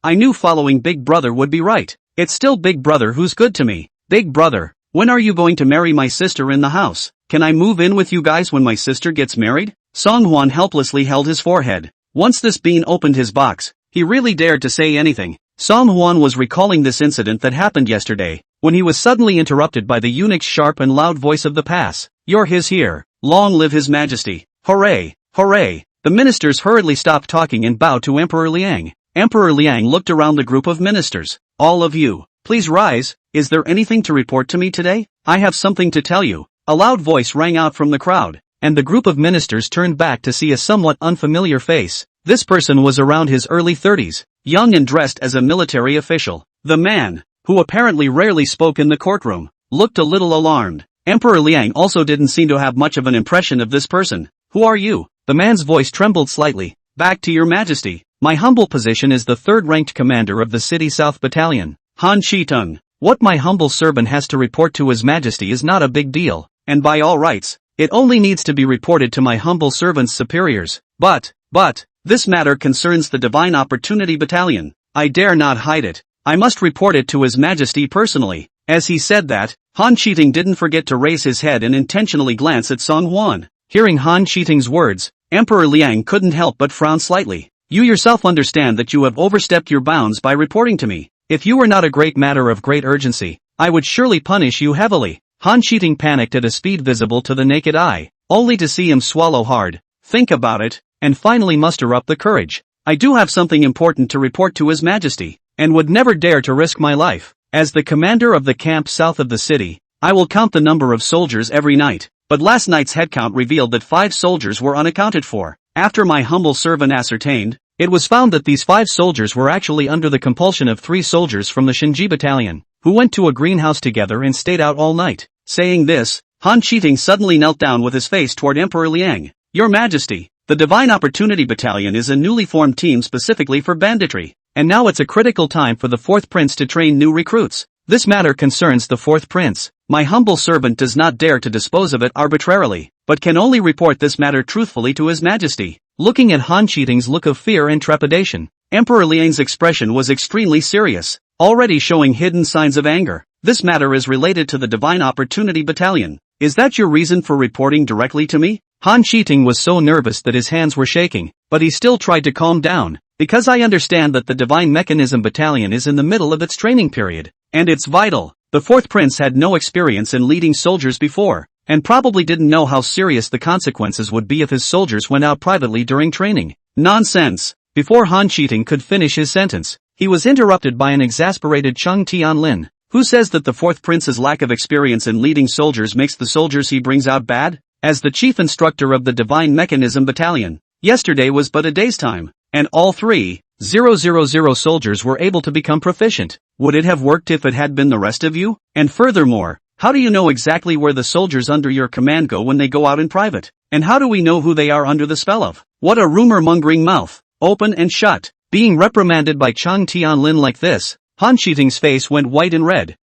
I knew following Big Brother would be right. It's still Big Brother who's good to me. Big Brother, when are you going to marry my sister in the house? Can I move in with you guys when my sister gets married? Song Huan helplessly held his forehead. Once this bean opened his box, he really dared to say anything. Song Huan was recalling this incident that happened yesterday, when he was suddenly interrupted by the eunuch's sharp and loud voice of the pass. You're his here. Long live his majesty. Hooray, hooray. The ministers hurriedly stopped talking and bowed to Emperor Liang. Emperor Liang looked around the group of ministers. All of you, please rise. Is there anything to report to me today? I have something to tell you. A loud voice rang out from the crowd, and the group of ministers turned back to see a somewhat unfamiliar face. This person was around his early 30s, young and dressed as a military official. The man, who apparently rarely spoke in the courtroom, looked a little alarmed. Emperor Liang also didn't seem to have much of an impression of this person. Who are you? The man's voice trembled slightly. Back to your majesty. My humble position is the third-ranked commander of the City South Battalion, Han Shitung. What my humble servant has to report to his majesty is not a big deal, and by all rights, it only needs to be reported to my humble servant's superiors. But, this matter concerns the Divine Opportunity Battalion. I dare not hide it. I must report it to his majesty personally. As he said that, Han Shiting didn't forget to raise his head and intentionally glance at Song Huan. Hearing Han Shiting's words, Emperor Liang couldn't help but frown slightly. You yourself understand that you have overstepped your bounds by reporting to me. If you were not a great matter of great urgency, I would surely punish you heavily. Han Shiting panicked at a speed visible to the naked eye, only to see him swallow hard, think about it, and finally muster up the courage. I do have something important to report to His Majesty, and would never dare to risk my life. As the commander of the camp south of the city, I will count the number of soldiers every night, but last night's headcount revealed that 5 soldiers were unaccounted for. After my humble servant ascertained, it was found that these 5 soldiers were actually under the compulsion of 3 soldiers from the Shinji Battalion, who went to a greenhouse together and stayed out all night. Saying this, Han Shiting suddenly knelt down with his face toward Emperor Liang. Your Majesty, the Divine Opportunity Battalion is a newly formed team specifically for banditry, and now it's a critical time for the 4th Prince to train new recruits. This matter concerns the 4th Prince. My humble servant does not dare to dispose of it arbitrarily, but can only report this matter truthfully to His Majesty. Looking at Han Shiting's look of fear and trepidation, Emperor Liang's expression was extremely serious, already showing hidden signs of anger. This matter is related to the Divine Opportunity Battalion. Is that your reason for reporting directly to me? Han Shiting was so nervous that his hands were shaking, but he still tried to calm down. Because I understand that the Divine Mechanism Battalion is in the middle of its training period, and it's vital. The 4th Prince had no experience in leading soldiers before, and probably didn't know how serious the consequences would be if his soldiers went out privately during training. Nonsense! Before Han Shiting could finish his sentence, he was interrupted by an exasperated Chang Tianlin. Who says that the 4th Prince's lack of experience in leading soldiers makes the soldiers he brings out bad? As the chief instructor of the Divine Mechanism Battalion, yesterday was but a day's time, and all 3,000 soldiers were able to become proficient. Would it have worked if it had been the rest of you? And furthermore, how do you know exactly where the soldiers under your command go when they go out in private? And how do we know who they are under the spell of? What a rumor-mongering mouth! Open and shut! Being reprimanded by Chang Tianlin like this, Han Shiting's face went white and red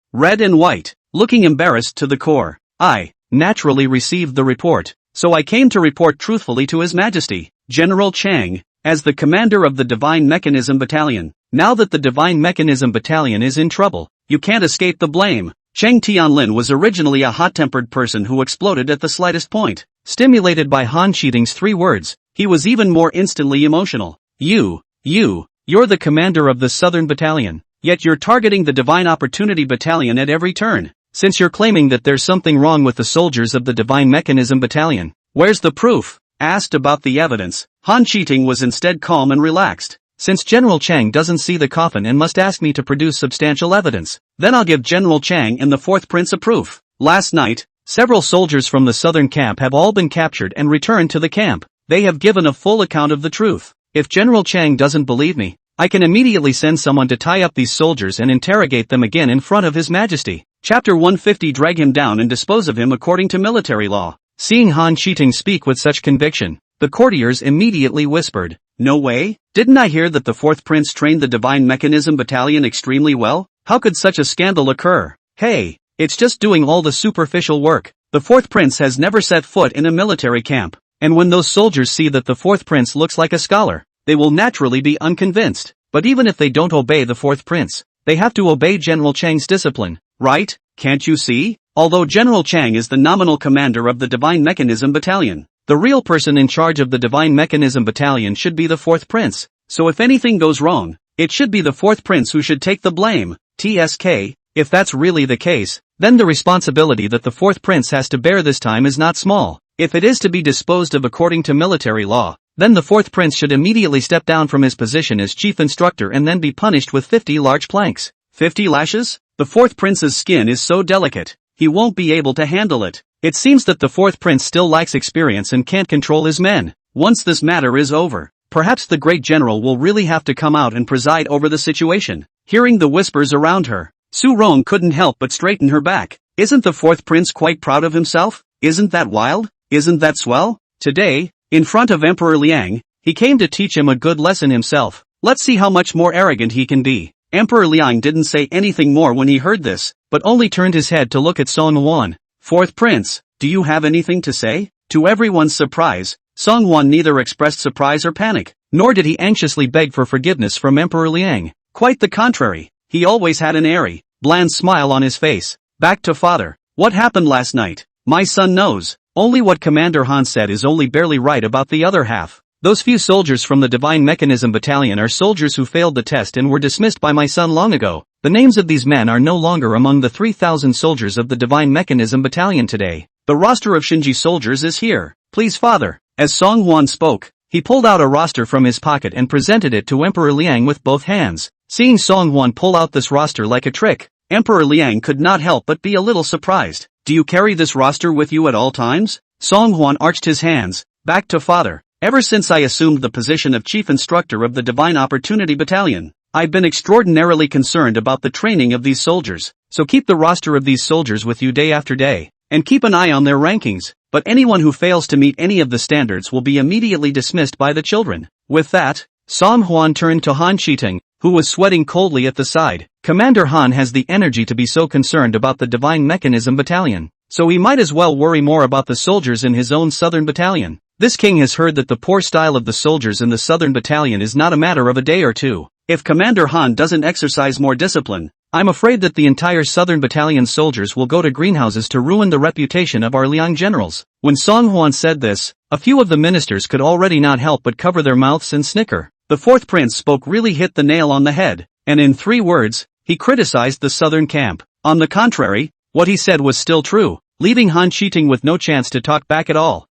and white, looking embarrassed to the core. I, naturally received the report, so I came to report truthfully to His Majesty. General Chang, as the commander of the Divine Mechanism Battalion. Now that the Divine Mechanism Battalion is in trouble, you can't escape the blame. Cheng Tianlin was originally a hot-tempered person who exploded at the slightest point. Stimulated by Han Qiting's 3 words, he was even more instantly emotional. You're the commander of the Southern Battalion, yet you're targeting the Divine Opportunity Battalion at every turn. Since you're claiming that there's something wrong with the soldiers of the Divine Mechanism Battalion, where's the proof? Asked about the evidence, Han Qiting was instead calm and relaxed. Since General Chang doesn't see the coffin and must ask me to produce substantial evidence, then I'll give General Chang and the 4th Prince a proof. Last night, several soldiers from the southern camp have all been captured and returned to the camp. They have given a full account of the truth. If General Chang doesn't believe me, I can immediately send someone to tie up these soldiers and interrogate them again in front of His Majesty. Chapter 150. Drag him down and dispose of him according to military law. Seeing Han Qiting speak with such conviction, the courtiers immediately whispered, "No way? Didn't I hear that the 4th Prince trained the Divine Mechanism Battalion extremely well? How could such a scandal occur? Hey, it's just doing all the superficial work. The 4th Prince has never set foot in a military camp, and when those soldiers see that the 4th Prince looks like a scholar, they will naturally be unconvinced. But even if they don't obey the 4th Prince, they have to obey General Chang's discipline, right? Can't you see? Although General Chang is the nominal commander of the Divine Mechanism Battalion, the real person in charge of the Divine Mechanism Battalion should be the 4th Prince. So if anything goes wrong, it should be the 4th Prince who should take the blame. TSK, if that's really the case, then the responsibility that the 4th Prince has to bear this time is not small. If it is to be disposed of according to military law, then the 4th Prince should immediately step down from his position as chief instructor and then be punished with 50 large planks. 50 lashes? The 4th Prince's skin is so delicate, he won't be able to handle it. It seems that the 4th Prince still lacks experience and can't control his men. Once this matter is over, perhaps the great general will really have to come out and preside over the situation. Hearing the whispers around her, Su Rong couldn't help but straighten her back. Isn't the 4th Prince quite proud of himself? Isn't that wild? Isn't that swell? Today, in front of Emperor Liang, he came to teach him a good lesson himself. Let's see how much more arrogant he can be. Emperor Liang didn't say anything more when he heard this, but only turned his head to look at Song Wan. 4th Prince, do you have anything to say? To everyone's surprise, Song Wan neither expressed surprise or panic, nor did he anxiously beg for forgiveness from Emperor Liang. Quite the contrary, he always had an airy, bland smile on his face. Back to father. What happened last night? My son knows. Only what Commander Han said is only barely right about the other half. Those few soldiers from the Divine Mechanism Battalion are soldiers who failed the test and were dismissed by my son long ago. The names of these men are no longer among the 3,000 soldiers of the Divine Mechanism Battalion today. The roster of Shinji soldiers is here. Please father. As Song Wan spoke, he pulled out a roster from his pocket and presented it to Emperor Liang with both hands. Seeing Song Wan pull out this roster like a trick, Emperor Liang could not help but be a little surprised. Do you carry this roster with you at all times? Song Wan arched his hands. Back to father. Ever since I assumed the position of chief instructor of the Divine Opportunity Battalion, I've been extraordinarily concerned about the training of these soldiers. So keep the roster of these soldiers with you day after day, and keep an eye on their rankings. But anyone who fails to meet any of the standards will be immediately dismissed by the children. With that, Song Huan turned to Han Qiting, who was sweating coldly at the side. Commander Han has the energy to be so concerned about the Divine Mechanism Battalion, so he might as well worry more about the soldiers in his own Southern Battalion. This king has heard that the poor style of the soldiers in the Southern Battalion is not a matter of a day or two. If Commander Han doesn't exercise more discipline, I'm afraid that the entire Southern Battalion soldiers will go to greenhouses to ruin the reputation of our Liang generals. When Song Huan said this, a few of the ministers could already not help but cover their mouths and snicker. The fourth prince spoke really hit the nail on the head, and in 3 words, he criticized the southern camp. On the contrary, what he said was still true, leaving Han Qiting with no chance to talk back at all.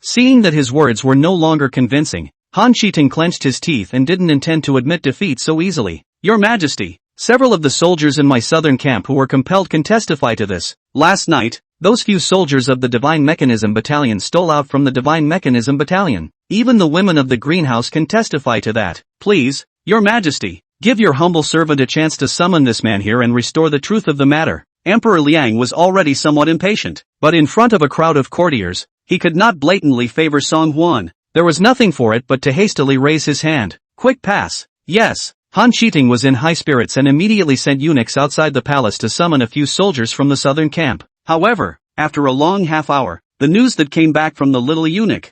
Seeing that his words were no longer convincing, Han Qiting clenched his teeth and didn't intend to admit defeat so easily. Your Majesty, several of the soldiers in my southern camp who were compelled can testify to this. Last night, those few soldiers of the Divine Mechanism Battalion stole out from the Divine Mechanism Battalion. Even the women of the greenhouse can testify to that. Please, Your Majesty, give your humble servant a chance to summon this man here and restore the truth of the matter. Emperor Liang was already somewhat impatient, but in front of a crowd of courtiers, he could not blatantly favor Song Huan. There was nothing for it but to hastily raise his hand. Quick pass. Yes. Han Qiting was in high spirits and immediately sent eunuchs outside the palace to summon a few soldiers from the southern camp. However, after a long half hour, the news that came back from the little eunuch,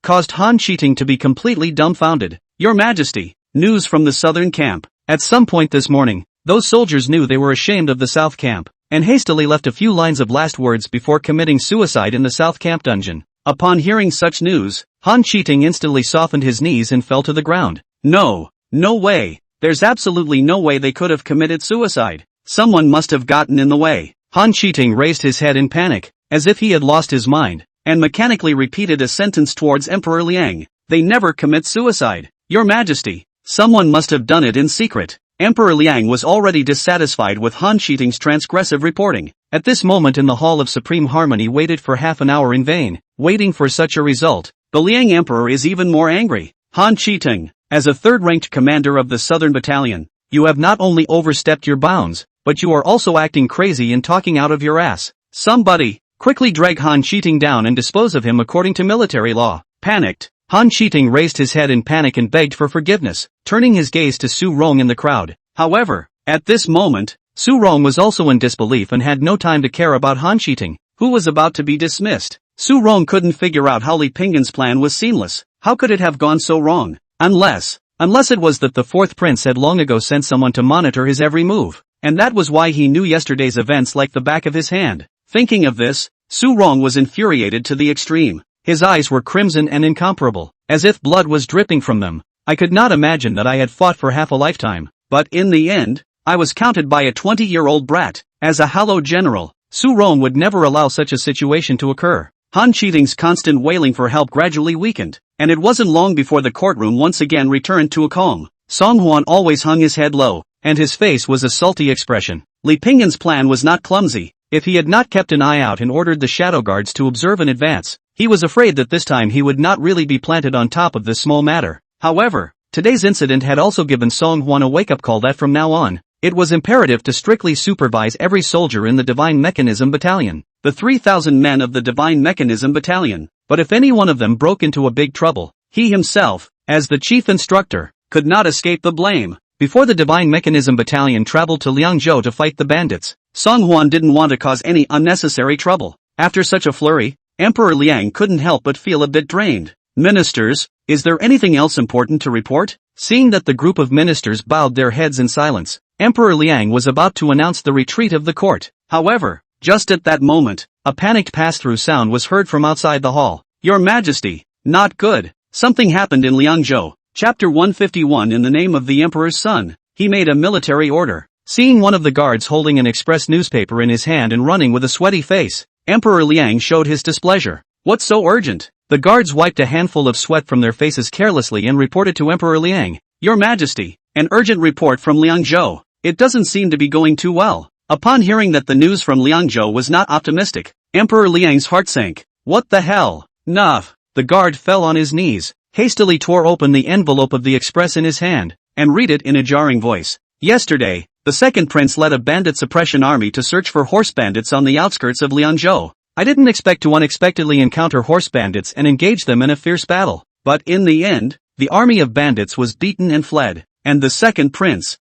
caused Han Shiting to be completely dumbfounded. Your Majesty, news from the southern camp. At some point this morning, those soldiers knew they were ashamed of the south camp, and hastily left a few lines of last words before committing suicide in the south camp dungeon. Upon hearing such news, Han Shiting instantly softened his knees and fell to the ground. No way. There's absolutely no way they could have committed suicide. Someone must have gotten in the way. Han Shiting raised his head in panic, as if he had lost his mind, and mechanically repeated a sentence towards Emperor Liang. They never commit suicide. Your Majesty, someone must have done it in secret. Emperor Liang was already dissatisfied with Han Shiting's transgressive reporting. At this moment in the Hall of Supreme Harmony waited for half an hour in vain, waiting for such a result. The Liang Emperor is even more angry. Han Shiting, as a third-ranked commander of the Southern Battalion, you have not only overstepped your bounds, but you are also acting crazy and talking out of your ass. Somebody, quickly drag Han Shiting down and dispose of him according to military law. Panicked, Han Shiting raised his head in panic and begged for forgiveness, turning his gaze to Su Rong in the crowd. However, at this moment, Su Rong was also in disbelief and had no time to care about Han Shiting, who was about to be dismissed. Su Rong couldn't figure out how Li Pinggan's plan was seamless. How could it have gone so wrong? Unless it was that the fourth prince had long ago sent someone to monitor his every move, and that was why he knew yesterday's events like the back of his hand. Thinking of this, Su Rong was infuriated to the extreme. His eyes were crimson and incomparable, as if blood was dripping from them. I could not imagine that I had fought for half a lifetime, but in the end, I was counted by a 20-year-old brat. As a hallowed general, Su Rong would never allow such a situation to occur. Han Shiting's constant wailing for help gradually weakened, and it wasn't long before the courtroom once again returned to a calm. Song Huan always hung his head low, and his face was a salty expression. Li Pinggan's plan was not clumsy. If he had not kept an eye out and ordered the shadow guards to observe in advance, he was afraid that this time he would not really be planted on top of this small matter. However, today's incident had also given Song Huan a wake-up call that from now on, it was imperative to strictly supervise every soldier in the Divine Mechanism Battalion, the 3,000 men of the Divine Mechanism Battalion. But if any one of them broke into a big trouble, he himself, as the chief instructor, could not escape the blame. Before the Divine Mechanism Battalion traveled to Liangzhou to fight the bandits, Song Huan didn't want to cause any unnecessary trouble. After such a flurry, Emperor Liang couldn't help but feel a bit drained. Ministers, is there anything else important to report? Seeing that the group of ministers bowed their heads in silence, Emperor Liang was about to announce the retreat of the court. However, just at that moment, a panicked pass-through sound was heard from outside the hall. Your Majesty, not good. Something happened in Liangzhou. Chapter 151. In the name of the Emperor's son, he made a military order. Seeing one of the guards holding an express newspaper in his hand and running with a sweaty face, Emperor Liang showed his displeasure. What's so urgent? The guards wiped a handful of sweat from their faces carelessly and reported to Emperor Liang. Your Majesty, an urgent report from Liangzhou. It doesn't seem to be going too well. Upon hearing that the news from Liangzhou was not optimistic, Emperor Liang's heart sank. What the hell? Nuff. The guard fell on his knees, hastily tore open the envelope of the express in his hand, and read it in a jarring voice. Yesterday, the second prince led a bandit suppression army to search for horse bandits on the outskirts of Liangzhou. I didn't expect to unexpectedly encounter horse bandits and engage them in a fierce battle, but in the end, the army of bandits was beaten and fled. And the second prince,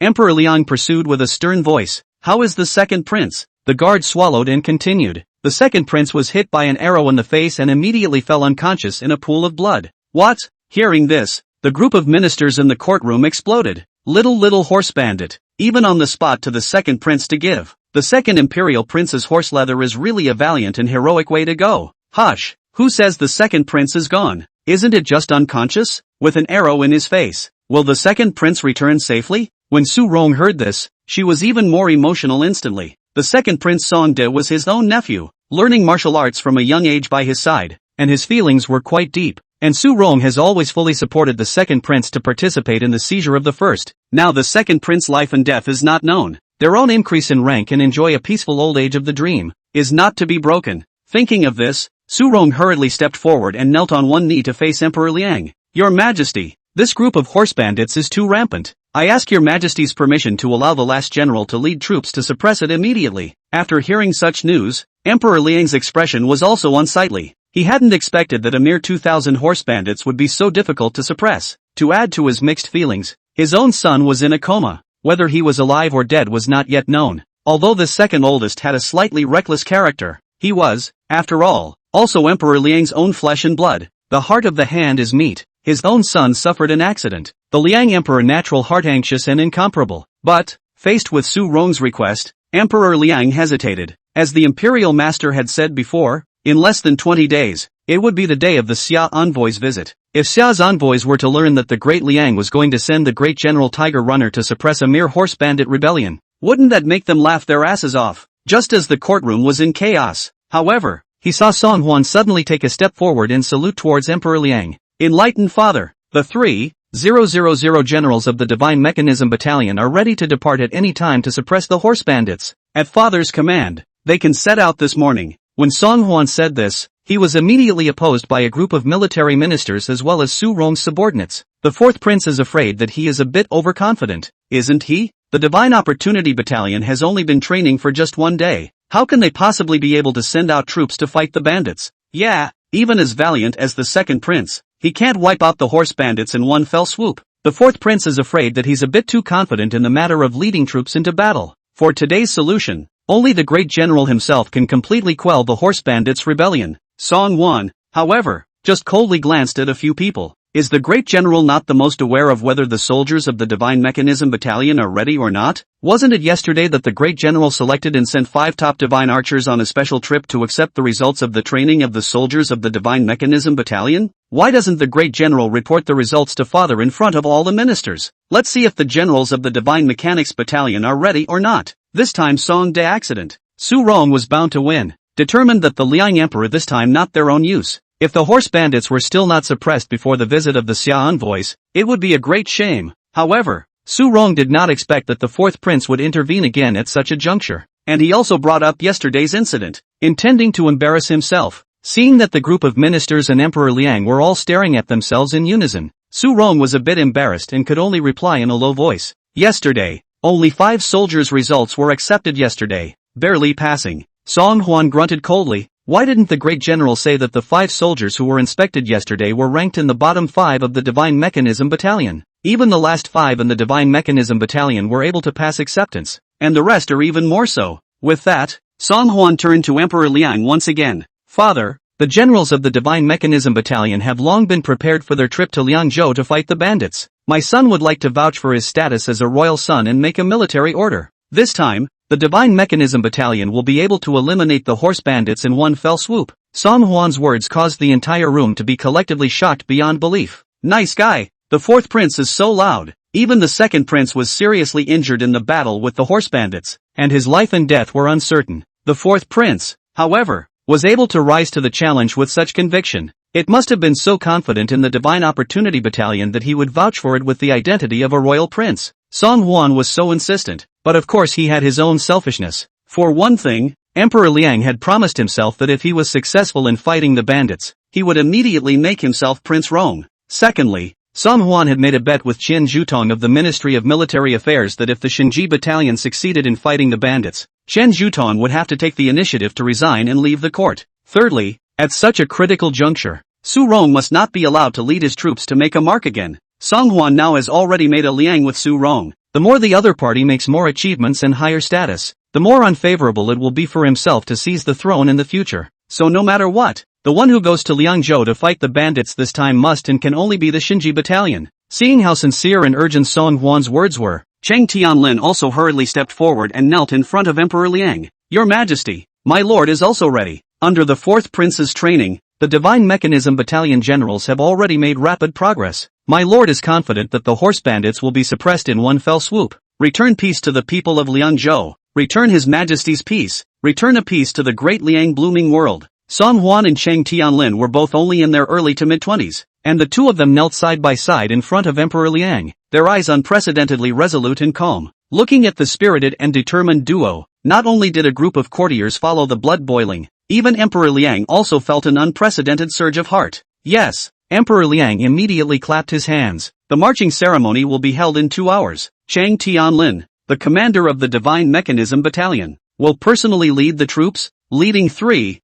Emperor Liang pursued with a stern voice. How is the second prince? The guard swallowed and continued. The second prince was hit by an arrow in the face and immediately fell unconscious in a pool of blood. What? Hearing this, the group of ministers in the courtroom exploded. Little horse bandit, even on the spot to the second prince to give. The second imperial prince's horse leather is really a valiant and heroic way to go. Hush, who says the second prince is gone? Isn't it just unconscious? With an arrow in his face. Will the second prince return safely? When Su Rong heard this, she was even more emotional instantly. The second prince Song De was his own nephew, learning martial arts from a young age by his side, and his feelings were quite deep. And Su Rong has always fully supported the second prince to participate in the seizure of the first. Now the second prince's life and death is not known. Their own increase in rank and enjoy a peaceful old age of the dream is not to be broken. Thinking of this, Su Rong hurriedly stepped forward and knelt on one knee to face Emperor Liang. Your Majesty, this group of horse bandits is too rampant. I ask your Majesty's permission to allow the last general to lead troops to suppress it immediately. After hearing such news, Emperor Liang's expression was also unsightly. He hadn't expected that a mere 2,000 horse bandits would be so difficult to suppress. To add to his mixed feelings, his own son was in a coma. Whether he was alive or dead was not yet known. Although the second oldest had a slightly reckless character, he was, after all, Also Emperor Liang's own flesh and blood. The heart of the hand is meat. His own son suffered an accident. The Liang Emperor natural heart anxious and incomparable. But, faced with Su Rong's request, Emperor Liang hesitated. As the imperial master had said before, in less than 20 days, it would be the day of the Xia envoy's visit. If Xia's envoys were to learn that the great Liang was going to send the great General Tiger Runner to suppress a mere horse bandit rebellion, wouldn't that make them laugh their asses off? Just as the courtroom was in chaos. However, he saw Song Huan suddenly take a step forward in salute towards Emperor Liang. Enlightened father, the 3,000 generals of the Divine Mechanism Battalion are ready to depart at any time to suppress the horse bandits. At father's command, they can set out this morning. When Song Huan said this, he was immediately opposed by a group of military ministers as well as Su Rong's subordinates. The fourth prince is afraid that he is a bit overconfident, isn't he? The Divine Opportunity Battalion has only been training for just 1 day. How can they possibly be able to send out troops to fight the bandits? Yeah, even as valiant as the second prince, he can't wipe out the horse bandits in one fell swoop. The fourth prince is afraid that he's a bit too confident in the matter of leading troops into battle. For today's solution, only the great general himself can completely quell the horse bandits' rebellion. Song Huan, however, just coldly glanced at a few people. Is the great general not the most aware of whether the soldiers of the Divine Mechanism Battalion are ready or not? Wasn't it yesterday that the great general selected and sent 5 top divine archers on a special trip to accept the results of the training of the soldiers of the Divine Mechanism Battalion? Why doesn't the great general report the results to father in front of all the ministers? Let's see if the generals of the Divine Mechanics Battalion are ready or not. This time Song De accident. Su Rong was bound to win, determined that the Liang Emperor this time not their own use. If the horse bandits were still not suppressed before the visit of the Xia envoys, it would be a great shame. However, Su Rong did not expect that the fourth prince would intervene again at such a juncture, and he also brought up yesterday's incident, intending to embarrass himself. Seeing that the group of ministers and Emperor Liang were all staring at themselves in unison, Su Rong was a bit embarrassed and could only reply in a low voice. Yesterday, only 5 soldiers' results were accepted yesterday, barely passing. Song Huan grunted coldly. Why didn't the great general say that the 5 soldiers who were inspected yesterday were ranked in the bottom 5 of the Divine Mechanism Battalion? Even the last 5 in the Divine Mechanism Battalion were able to pass acceptance, and the rest are even more so. With that, Song Huan turned to Emperor Liang once again. Father, the generals of the Divine Mechanism Battalion have long been prepared for their trip to Liangzhou to fight the bandits. My son would like to vouch for his status as a royal son and make a military order. This time, the Divine Mechanism Battalion will be able to eliminate the horse bandits in one fell swoop. Song Huan's words caused the entire room to be collectively shocked beyond belief. Nice guy, the fourth prince is so loud. Even the second prince was seriously injured in the battle with the horse bandits, and his life and death were uncertain. The fourth prince, however, was able to rise to the challenge with such conviction. It must have been so confident in the Divine Opportunity Battalion that he would vouch for it with the identity of a royal prince. Song Huan was so insistent, but of course he had his own selfishness. For one thing, Emperor Liang had promised himself that if he was successful in fighting the bandits, he would immediately make himself Prince Rong. Secondly, Song Huan had made a bet with Qian Zhutong of the Ministry of Military Affairs that if the Shinji Battalion succeeded in fighting the bandits, Qian Zhutong would have to take the initiative to resign and leave the court. Thirdly, at such a critical juncture, Su Rong must not be allowed to lead his troops to make a mark again. Song Huan now has already made a liang with Su Rong. The more the other party makes more achievements and higher status, the more unfavorable it will be for himself to seize the throne in the future. So no matter what, the one who goes to Liangzhou to fight the bandits this time must and can only be the Shinji Battalion. Seeing how sincere and urgent Song Huan's words were, Cheng Tianlin also hurriedly stepped forward and knelt in front of Emperor Liang. Your Majesty, my lord is also ready. Under the fourth prince's training, the Divine Mechanism Battalion generals have already made rapid progress. My lord is confident that the horse bandits will be suppressed in one fell swoop. Return peace to the people of Liangzhou. Return His Majesty's peace. Return a peace to the great Liang blooming world. Song Huan and Cheng Tianlin were both only in their early to mid-20s, and the two of them knelt side by side in front of Emperor Liang, their eyes unprecedentedly resolute and calm. Looking at the spirited and determined duo, not only did a group of courtiers follow the blood boiling, even Emperor Liang also felt an unprecedented surge of heart. Yes, Emperor Liang immediately clapped his hands. The marching ceremony will be held in 2 hours. Cheng Tianlin, the commander of the Divine Mechanism Battalion, will personally lead the troops, leading 3,000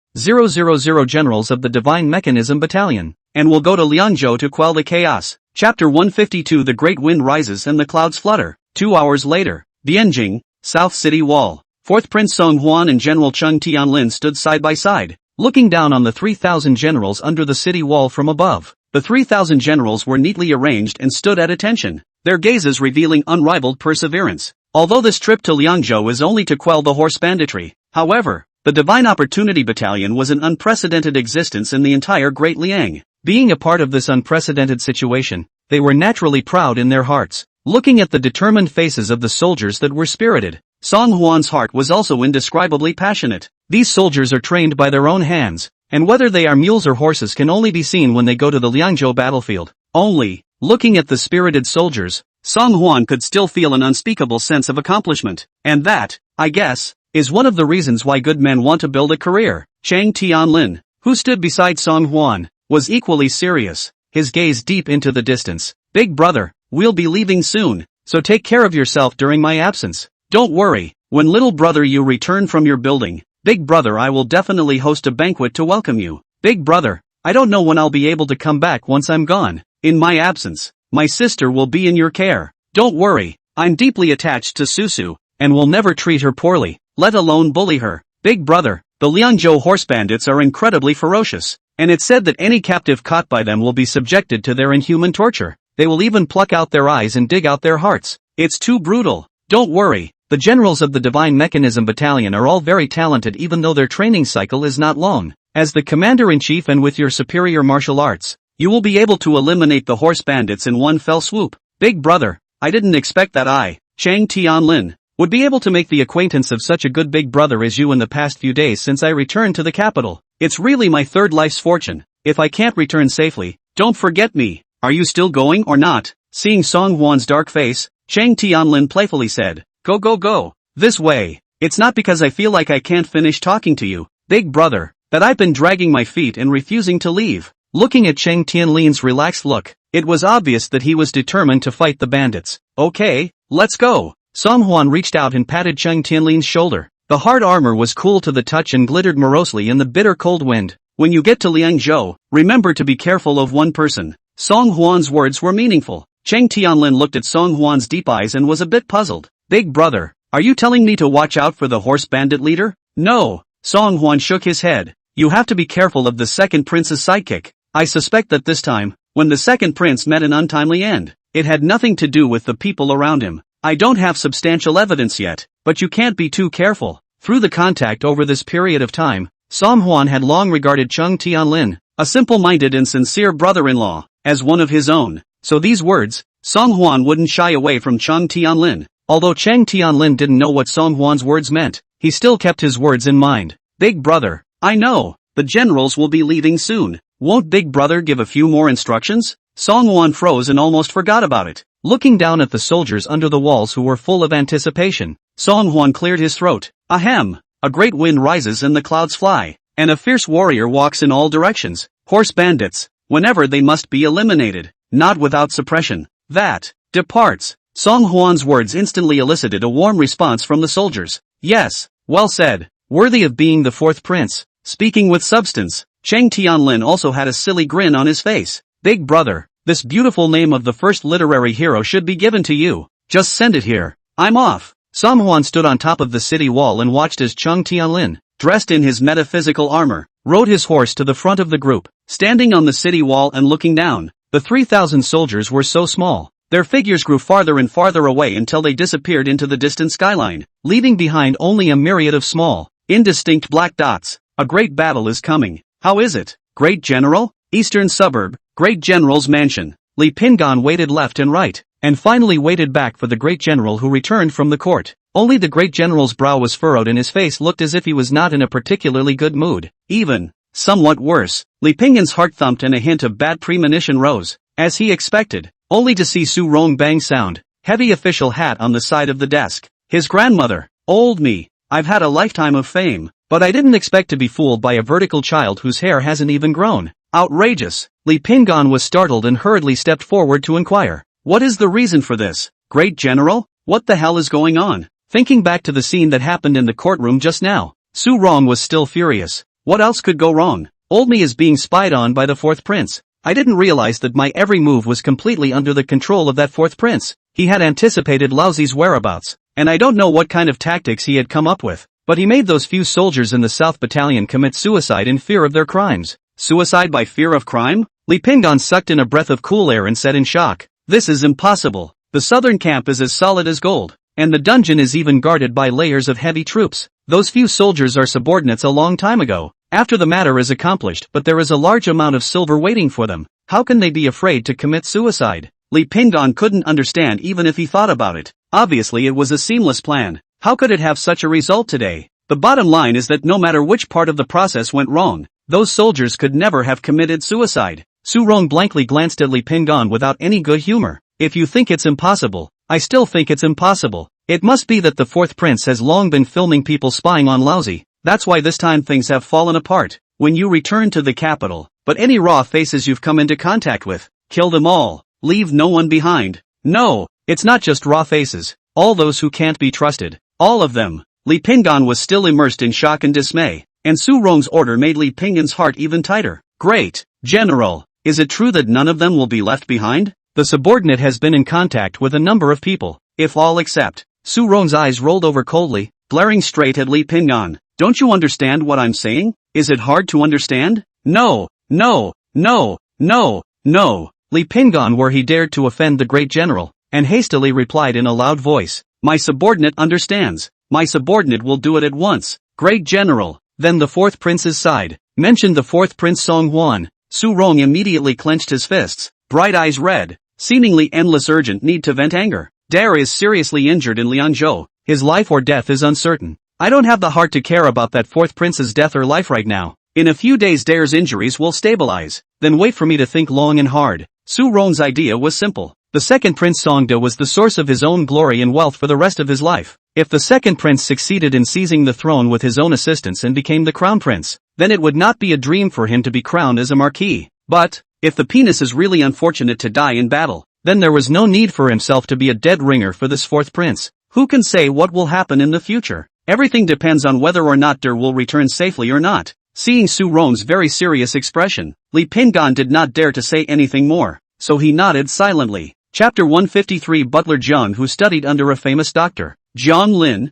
generals of the Divine Mechanism Battalion, and will go to Liangzhou to quell the chaos. Chapter 152. The great wind rises and the clouds flutter. 2 hours later, Bianjing, South City Wall. Fourth Prince Song Huan and General Cheng Tianlin stood side by side. looking down on the 3,000 generals under the city wall from above. The 3,000 generals were neatly arranged and stood at attention, their gazes revealing unrivaled perseverance. Although this trip to Liangzhou is only to quell the horse banditry, however, the Divine Opportunity Battalion was an unprecedented existence in the entire Great Liang. Being a part of this unprecedented situation, they were naturally proud in their hearts. Looking at the determined faces of the soldiers that were spirited, Song Huan's heart was also indescribably passionate. These soldiers are trained by their own hands, and whether they are mules or horses can only be seen when they go to the Liangzhou battlefield. Only, looking at the spirited soldiers, Song Huan could still feel an unspeakable sense of accomplishment. And that, I guess, is one of the reasons why good men want to build a career. Chang Tianlin, who stood beside Song Huan, was equally serious, his gaze deep into the distance. Big brother, we'll be leaving soon, so take care of yourself during my absence. Don't worry, when little brother you return from your building, big brother I will definitely host a banquet to welcome you. Big brother, I don't know when I'll be able to come back once I'm gone. In my absence, my sister will be in your care. Don't worry, I'm deeply attached to Susu, and will never treat her poorly, let alone bully her. Big brother, the Liangzhou horse bandits are incredibly ferocious, and it's said that any captive caught by them will be subjected to their inhuman torture. They will even pluck out their eyes and dig out their hearts. It's too brutal. Don't worry, the generals of the Divine Mechanism Battalion are all very talented even though their training cycle is not long. As the commander-in-chief and with your superior martial arts, you will be able to eliminate the horse bandits in one fell swoop. Big brother, I didn't expect that I, Chang Tianlin, would be able to make the acquaintance of such a good big brother as you in the past few days since I returned to the capital. It's really my third life's fortune. If I can't return safely, don't forget me. Are you still going or not? Seeing Song Huan's dark face, Chang Tianlin playfully said, Go go go, this way. It's not because I feel like I can't finish talking to you, big brother, that I've been dragging my feet and refusing to leave. Looking at Chang Tianlin's relaxed look, it was obvious that he was determined to fight the bandits. Okay, let's go. Song Huan reached out and patted Chang Tianlin's shoulder. The hard armor was cool to the touch and glittered morosely in the bitter cold wind. When you get to Liangzhou, remember to be careful of one person. Song Huan's words were meaningful. Chang Tianlin looked at Song Huan's deep eyes and was a bit puzzled. Big brother, are you telling me to watch out for the horse bandit leader? No. Song Huan shook his head. You have to be careful of the second prince's sidekick. I suspect that this time, when the second prince met an untimely end, it had nothing to do with the people around him. I don't have substantial evidence yet, but you can't be too careful. Through the contact over this period of time, Song Huan had long regarded Chang Tianlin, a simple-minded and sincere brother-in-law, as one of his own. So these words, Song Huan wouldn't shy away from Chang Tianlin. Although Chang Tianlin didn't know what Song Huan's words meant, he still kept his words in mind. Big brother, I know, the generals will be leaving soon. Won't big brother give a few more instructions? Song Huan froze and almost forgot about it. Looking down at the soldiers under the walls who were full of anticipation, Song Huan cleared his throat. Ahem, a great wind rises and the clouds fly, and a fierce warrior walks in all directions. Horse bandits, whenever they must be eliminated, not without suppression. That departs. Song Huan's words instantly elicited a warm response from the soldiers. Yes, well said, worthy of being the fourth prince. Speaking with substance, Chang Tianlin also had a silly grin on his face. Big brother, this beautiful name of the first literary hero should be given to you. Just send it here. I'm off. Song Huan stood on top of the city wall and watched as Chang Tianlin, dressed in his metaphysical armor, rode his horse to the front of the group. Standing on the city wall and looking down, the 3,000 soldiers were so small. Their figures grew farther and farther away until they disappeared into the distant skyline, leaving behind only a myriad of small, indistinct black dots. A great battle is coming. How is it, Great General? Eastern Suburb, Great General's Mansion. Li Pingan waited left and right, and finally waited back for the Great General who returned from the court. Only the Great General's brow was furrowed and his face looked as if he was not in a particularly good mood. Even, somewhat worse, Li Pingan's heart thumped and a hint of bad premonition rose, as he expected, only to see Su Rong bang sound, heavy official hat on the side of the desk. His grandmother, old me, I've had a lifetime of fame. But I didn't expect to be fooled by a vertical child whose hair hasn't even grown. Outrageous. Li Pingan was startled and hurriedly stepped forward to inquire. What is the reason for this, Great General? What the hell is going on? Thinking back to the scene that happened in the courtroom just now, Su Rong was still furious. What else could go wrong? Old me is being spied on by the fourth prince. I didn't realize that my every move was completely under the control of that fourth prince. He had anticipated Laozi's whereabouts, and I don't know what kind of tactics he had come up with. But he made those few soldiers in the South Battalion commit suicide in fear of their crimes. Suicide by fear of crime? Li Pingon sucked in a breath of cool air and said in shock, "This is impossible. The southern camp is as solid as gold, and the dungeon is even guarded by layers of heavy troops. Those few soldiers are subordinates a long time ago. After the matter is accomplished, but there is a large amount of silver waiting for them. How can they be afraid to commit suicide?" Li Pingon couldn't understand even if he thought about it. Obviously it was a seamless plan. How could it have such a result today? The bottom line is that no matter which part of the process went wrong, those soldiers could never have committed suicide. Su Rong blankly glanced at Li Pingon without any good humor. "If you think it's impossible, I still think it's impossible. It must be that the fourth prince has long been filming people spying on Lousy. That's why this time things have fallen apart. When you return to the capital, but any raw faces you've come into contact with, kill them all. Leave no one behind." "No, it's not just raw faces. All those who can't be trusted. All of them." Li Pingon was still immersed in shock and dismay, and Su Rong's order made Li Pingon's heart even tighter. "Great, General. Is it true that none of them will be left behind?" The subordinate has been in contact with a number of people, if all except. Su Rong's eyes rolled over coldly, glaring straight at Li Pingon. "Don't you understand what I'm saying? Is it hard to understand?" "No, no, no, no, no." Li Pingon where he dared to offend the great general, and hastily replied in a loud voice, "My subordinate understands. My subordinate will do it at once, Great General." Then the fourth prince's side, mentioned the fourth prince Song Huan. Su Rong immediately clenched his fists, bright eyes red, seemingly endless urgent need to vent anger. Dare is seriously injured in Lianzhou. His life or death is uncertain. I don't have the heart to care about that fourth prince's death or life right now. In a few days Dare's injuries will stabilize. Then wait for me to think long and hard. Su Rong's idea was simple. The second prince Songda was the source of his own glory and wealth for the rest of his life. If the second prince succeeded in seizing the throne with his own assistance and became the crown prince, then it would not be a dream for him to be crowned as a marquis. But, if the penis is really unfortunate to die in battle, then there was no need for himself to be a dead ringer for this fourth prince. Who can say what will happen in the future? Everything depends on whether or not Der will return safely or not. Seeing Su Rong's very serious expression, Li Pingon did not dare to say anything more, so he nodded silently. Chapter 153 Butler John who studied under a famous doctor. John Lin,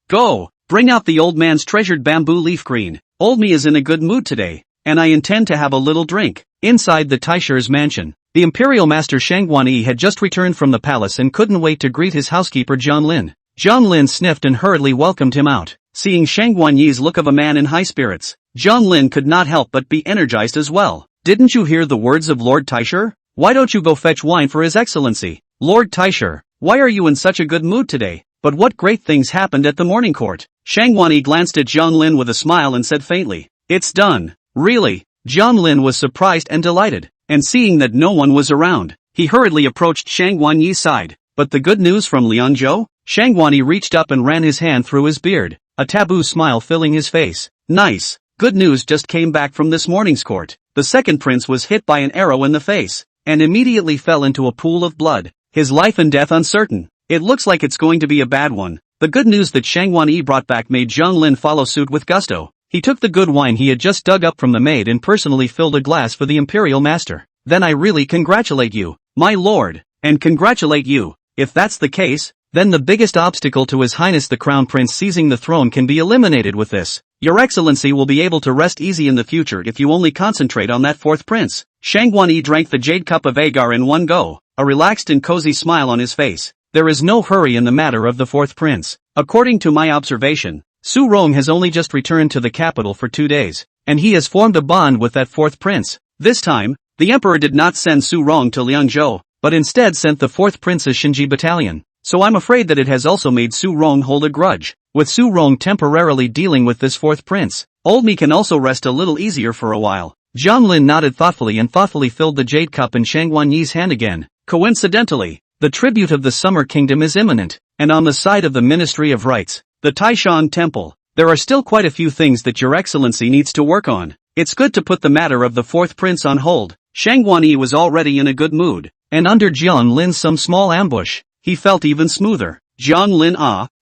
go! Bring out the old man's treasured bamboo leaf green. Old me is in a good mood today, and I intend to have a little drink. Inside the Taisher's mansion, the imperial master Shang Guanyi had just returned from the palace and couldn't wait to greet his housekeeper John Lin. John Lin sniffed and hurriedly welcomed him out. Seeing Shang Guanyi's look of a man in high spirits, John Lin could not help but be energized as well. "Didn't you hear the words of Lord Taisher? Why don't you go fetch wine for His Excellency?" "Lord Taisher, why are you in such a good mood today? But what great things happened at the morning court?" Shang Guanyi glanced at John Lin with a smile and said faintly, "It's done." "Really?" John Lin was surprised and delighted, and seeing that no one was around, he hurriedly approached Shang Guanyi's side. "But the good news from Lianzhou?" Shang Guanyi reached up and ran his hand through his beard, a taboo smile filling his face. "Nice. Good news just came back from this morning's court. The second prince was hit by an arrow in the face, and immediately fell into a pool of blood. His life and death uncertain. It looks like it's going to be a bad one." The good news that Shang Guanyi brought back made Zhang Lin follow suit with gusto. He took the good wine he had just dug up from the maid and personally filled a glass for the imperial master. "Then I really congratulate you, my lord, and congratulate you. If that's the case, then the biggest obstacle to His Highness the Crown Prince seizing the throne can be eliminated with this. Your Excellency will be able to rest easy in the future if you only concentrate on that fourth prince." Shang Guanyi drank the jade cup of agar in one go, a relaxed and cozy smile on his face. "There is no hurry in the matter of the fourth prince. According to my observation, Su Rong has only just returned to the capital for 2 days, and he has formed a bond with that fourth prince. This time, the emperor did not send Su Rong to Lianzhou, but instead sent the fourth prince's Shinji battalion. So I'm afraid that it has also made Su Rong hold a grudge. With Su Rong temporarily dealing with this fourth prince, old me can also rest a little easier for a while." Zhang Lin nodded thoughtfully and thoughtfully filled the jade cup in Shang Guanyi's hand again. "Coincidentally, the tribute of the Summer Kingdom is imminent, and on the side of the Ministry of Rites, the Taishan Temple, there are still quite a few things that Your Excellency needs to work on. It's good to put the matter of the fourth prince on hold." Shang Guanyi was already in a good mood, and under Jian Lin's some small ambush, he felt even smoother. "Jian Lin,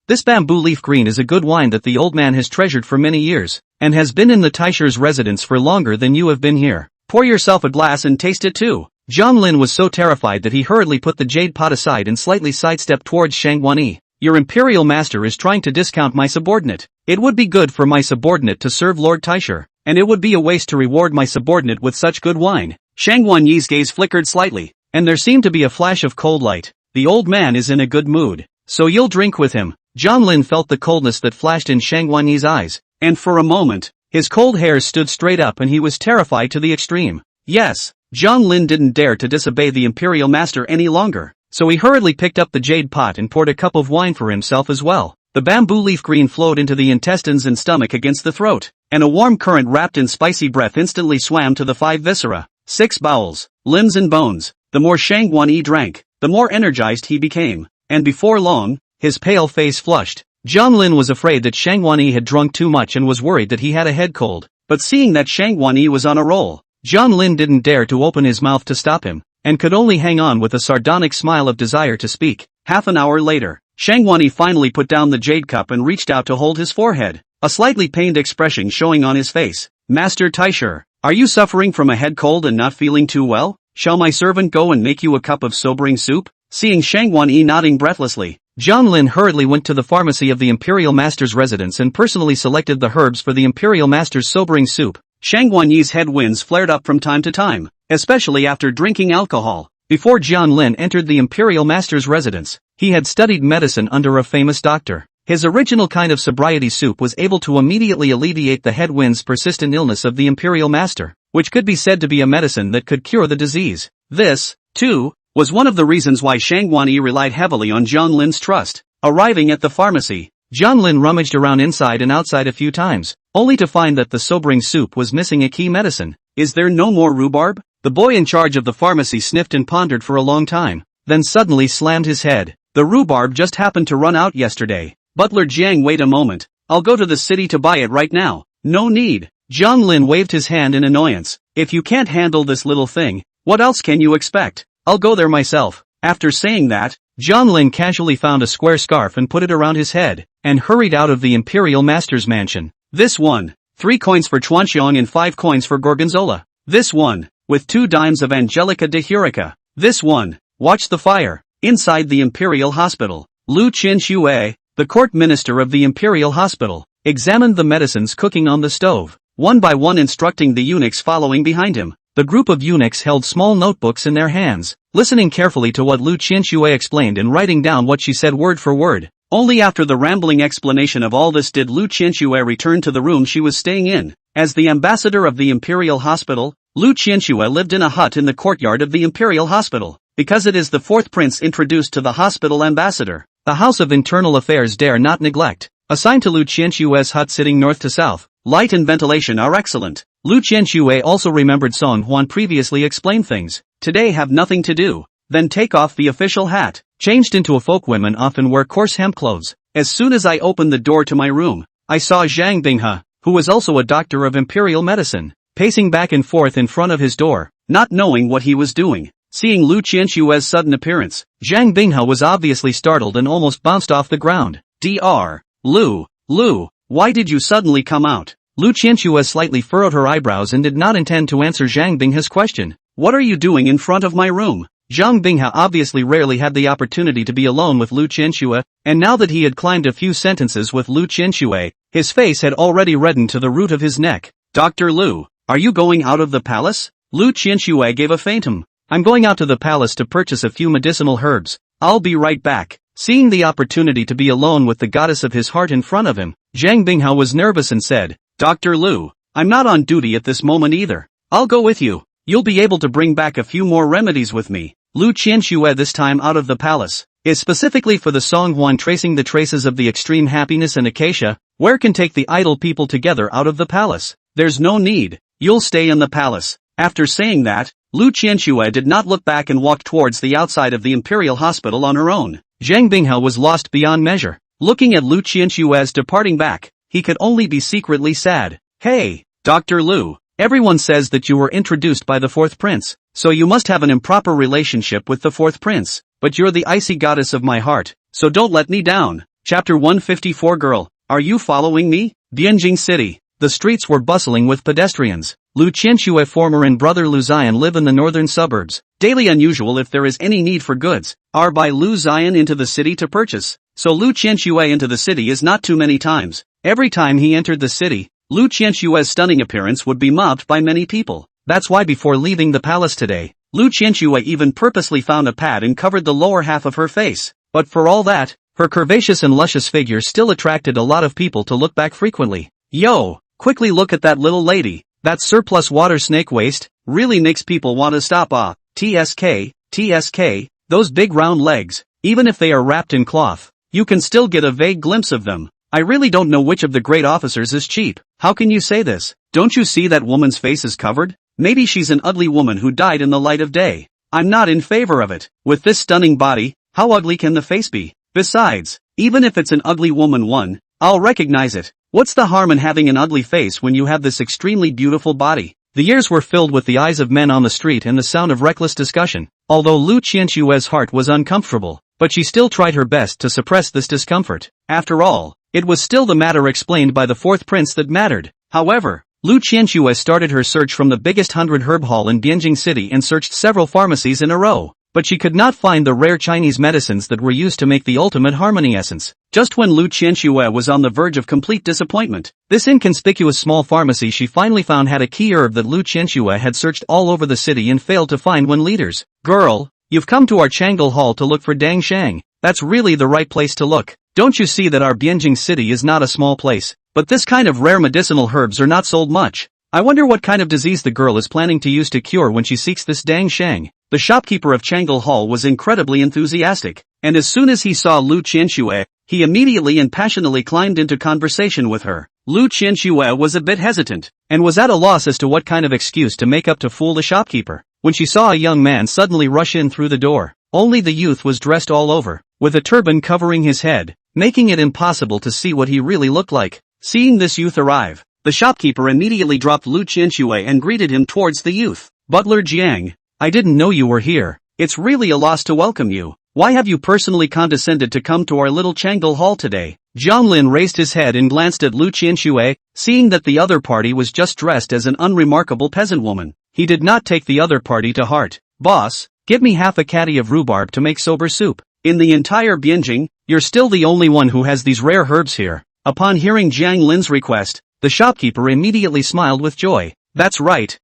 this bamboo leaf green is a good wine that the old man has treasured for many years, and has been in the Taisher's residence for longer than you have been here. Pour yourself a glass and taste it too." Jian Lin was so terrified that he hurriedly put the jade pot aside and slightly sidestepped towards Shang Guanyi. Your imperial master is trying to discount my subordinate. It would be good for my subordinate to serve Lord Taisher, and it would be a waste to reward my subordinate with such good wine. Shang Wanyi's gaze flickered slightly, and there seemed to be a flash of cold light. The old man is in a good mood. So you'll drink with him. Zhang Lin felt the coldness that flashed in Shang Wanyi's eyes, and for a moment, his cold hairs stood straight up and he was terrified to the extreme. Yes, Zhang Lin didn't dare to disobey the imperial master any longer, so he hurriedly picked up the jade pot and poured a cup of wine for himself as well. The bamboo leaf green flowed into the intestines and stomach against the throat, and a warm current wrapped in spicy breath instantly swam to the 5 viscera, 6 bowels, limbs and bones. The more Shang Wanyi drank, the more energized he became, and before long, his pale face flushed. Zhang Lin was afraid that Shang Wanyi had drunk too much and was worried that he had a head cold, but seeing that Shang Wanyi was on a roll, Zhang Lin didn't dare to open his mouth to stop him, and could only hang on with a sardonic smile of desire to speak. Half an hour later, Shang Wanyi finally put down the jade cup and reached out to hold his forehead, a slightly pained expression showing on his face. Master Taisher, are you suffering from a head cold and not feeling too well? Shall my servant go and make you a cup of sobering soup? Seeing Shang Wanyi nodding breathlessly, Zhang Lin hurriedly went to the pharmacy of the Imperial Master's residence and personally selected the herbs for the Imperial Master's sobering soup. Shang Wanyi's headwinds flared up from time to time, especially after drinking alcohol. Before Zhang Lin entered the Imperial Master's residence, he had studied medicine under a famous doctor. His original kind of sobriety soup was able to immediately alleviate the headwinds persistent illness of the Imperial Master, which could be said to be a medicine that could cure the disease. This, too, was one of the reasons why Shang Wanyi relied heavily on Zhang Lin's trust. Arriving at the pharmacy, Zhang Lin rummaged around inside and outside a few times, only to find that the sobering soup was missing a key medicine. Is there no more rhubarb? The boy in charge of the pharmacy sniffed and pondered for a long time, then suddenly slammed his head. The rhubarb just happened to run out yesterday. Butler Jiang, wait a moment. I'll go to the city to buy it right now. No need. Zhang Lin waved his hand in annoyance. If you can't handle this little thing, what else can you expect? I'll go there myself. After saying that, Zhang Lin casually found a square scarf and put it around his head, and hurried out of the Imperial Master's mansion. This one, 3 coins for Chuanxiong and 5 coins for Gorgonzola. This one, with 2 dimes of Angelica de Hurica. This one, watch the fire. Inside the Imperial Hospital, Lu Qinxue, the court minister of the Imperial Hospital, examined the medicines cooking on the stove, one by one instructing the eunuchs following behind him. The group of eunuchs held small notebooks in their hands, listening carefully to what Lu Qinxue explained and writing down what she said word for word. Only after the rambling explanation of all this did Lu Qinxue return to the room she was staying in. As the ambassador of the Imperial Hospital, Lu Qinxue lived in a hut in the courtyard of the Imperial Hospital, because it is the 4th prince introduced to the hospital ambassador. The House of Internal Affairs dare not neglect. Assigned to Lu Qianxue's hut sitting north to south, light and ventilation are excellent. Lu Qianxue also remembered Song Huan previously explained things. Today have nothing to do. Then take off the official hat. Changed into a folk, women often wear coarse hemp clothes. As soon as I opened the door to my room, I saw Zhang Binghe, who was also a doctor of imperial medicine, pacing back and forth in front of his door, not knowing what he was doing. Seeing Lu Qianxue's sudden appearance, Zhang Binghe was obviously startled and almost bounced off the ground. Dr. Lu, why did you suddenly come out? Lu Qianxue slightly furrowed her eyebrows and did not intend to answer Zhang Binghe's question. What are you doing in front of my room? Zhang Binghe obviously rarely had the opportunity to be alone with Lu Qianxue, and now that he had climbed a few sentences with Lu Qianxue, his face had already reddened to the root of his neck. Dr. Lu, are you going out of the palace? Lu Qianxue gave a faint I'm going out to the palace to purchase a few medicinal herbs. I'll be right back. Seeing the opportunity to be alone with the goddess of his heart in front of him, Zhang Binghe was nervous and said, Dr. Lu, I'm not on duty at this moment either. I'll go with you. You'll be able to bring back a few more remedies with me. Lu Qianxue, this time out of the palace, is specifically for the Song Huan tracing the traces of the extreme happiness and acacia, where can take the idle people together out of the palace. There's no need. You'll stay in the palace. After saying that, Lu Qianxue did not look back and walked towards the outside of the Imperial Hospital on her own. Zhang Binghe was lost beyond measure. Looking at Lu Qianxue's departing back, he could only be secretly sad. Hey, Dr. Lu, everyone says that you were introduced by the 4th prince, so you must have an improper relationship with the 4th prince, but you're the icy goddess of my heart, so don't let me down. Chapter 154. Girl, are you following me? Bianjing City. The streets were bustling with pedestrians. Lu Qianxue former and brother Lu Zion live in the northern suburbs. Daily unusual if there is any need for goods, are by Lu Zion into the city to purchase. so Lu Qianxue into the city is not too many times. Every time he entered the city, Lu Qianxue's stunning appearance would be mobbed by many people. That's why before leaving the palace today, Lu Qianxue even purposely found a pad and covered the lower half of her face. But for all that, her curvaceous and luscious figure still attracted a lot of people to look back frequently. Yo, quickly look at that little lady. That surplus water snake waist really makes people want to stop. TSK, those big round legs, even if they are wrapped in cloth, you can still get a vague glimpse of them. I really don't know which of the great officers is cheap. How can you say this? Don't you see that woman's face is covered? Maybe she's an ugly woman who died in the light of day. I'm not in favor of it. With this stunning body, how ugly can the face be? Besides, even if it's an ugly woman I'll recognize it. What's the harm in having an ugly face when you have this extremely beautiful body? The ears were filled with the eyes of men on the street and the sound of reckless discussion. Although Lu Qianxue's heart was uncomfortable, but she still tried her best to suppress this discomfort. After all, it was still the matter explained by the fourth prince that mattered. However, Lu Qianxue started her search from the biggest 100 herb hall in Bianjing City and searched several pharmacies in a row. But she could not find the rare Chinese medicines that were used to make the ultimate harmony essence. Just when Lu Qianxue was on the verge of complete disappointment, this inconspicuous small pharmacy she finally found had a key herb that Lu Qianxue had searched all over the city and failed to find when leaders. Girl, you've come to our Chang'e Hall to look for Dang Shang. That's really the right place to look. Don't you see that our Bianjing City is not a small place? But this kind of rare medicinal herbs are not sold much. I wonder what kind of disease the girl is planning to use to cure when she seeks this Dang Shang. The shopkeeper of Chang'e Hall was incredibly enthusiastic, and as soon as he saw Lu Qianxue, he immediately and passionately climbed into conversation with her. Lu Qianxue was a bit hesitant, and was at a loss as to what kind of excuse to make up to fool the shopkeeper, when she saw a young man suddenly rush in through the door. Only the youth was dressed all over, with a turban covering his head, making it impossible to see what he really looked like. Seeing this youth arrive, the shopkeeper immediately dropped Lu Qianxue and greeted him towards the youth. Butler Jiang, I didn't know you were here. It's really a loss to welcome you. Why have you personally condescended to come to our little Chang'e Hall today? Zhang Lin raised his head and glanced at Lu Qianxue, seeing that the other party was just dressed as an unremarkable peasant woman. He did not take the other party to heart. Boss, give me half a caddy of rhubarb to make sober soup. In the entire Bianjing, you're still the only one who has these rare herbs here. Upon hearing Zhang Lin's request, the shopkeeper immediately smiled with joy. That's right.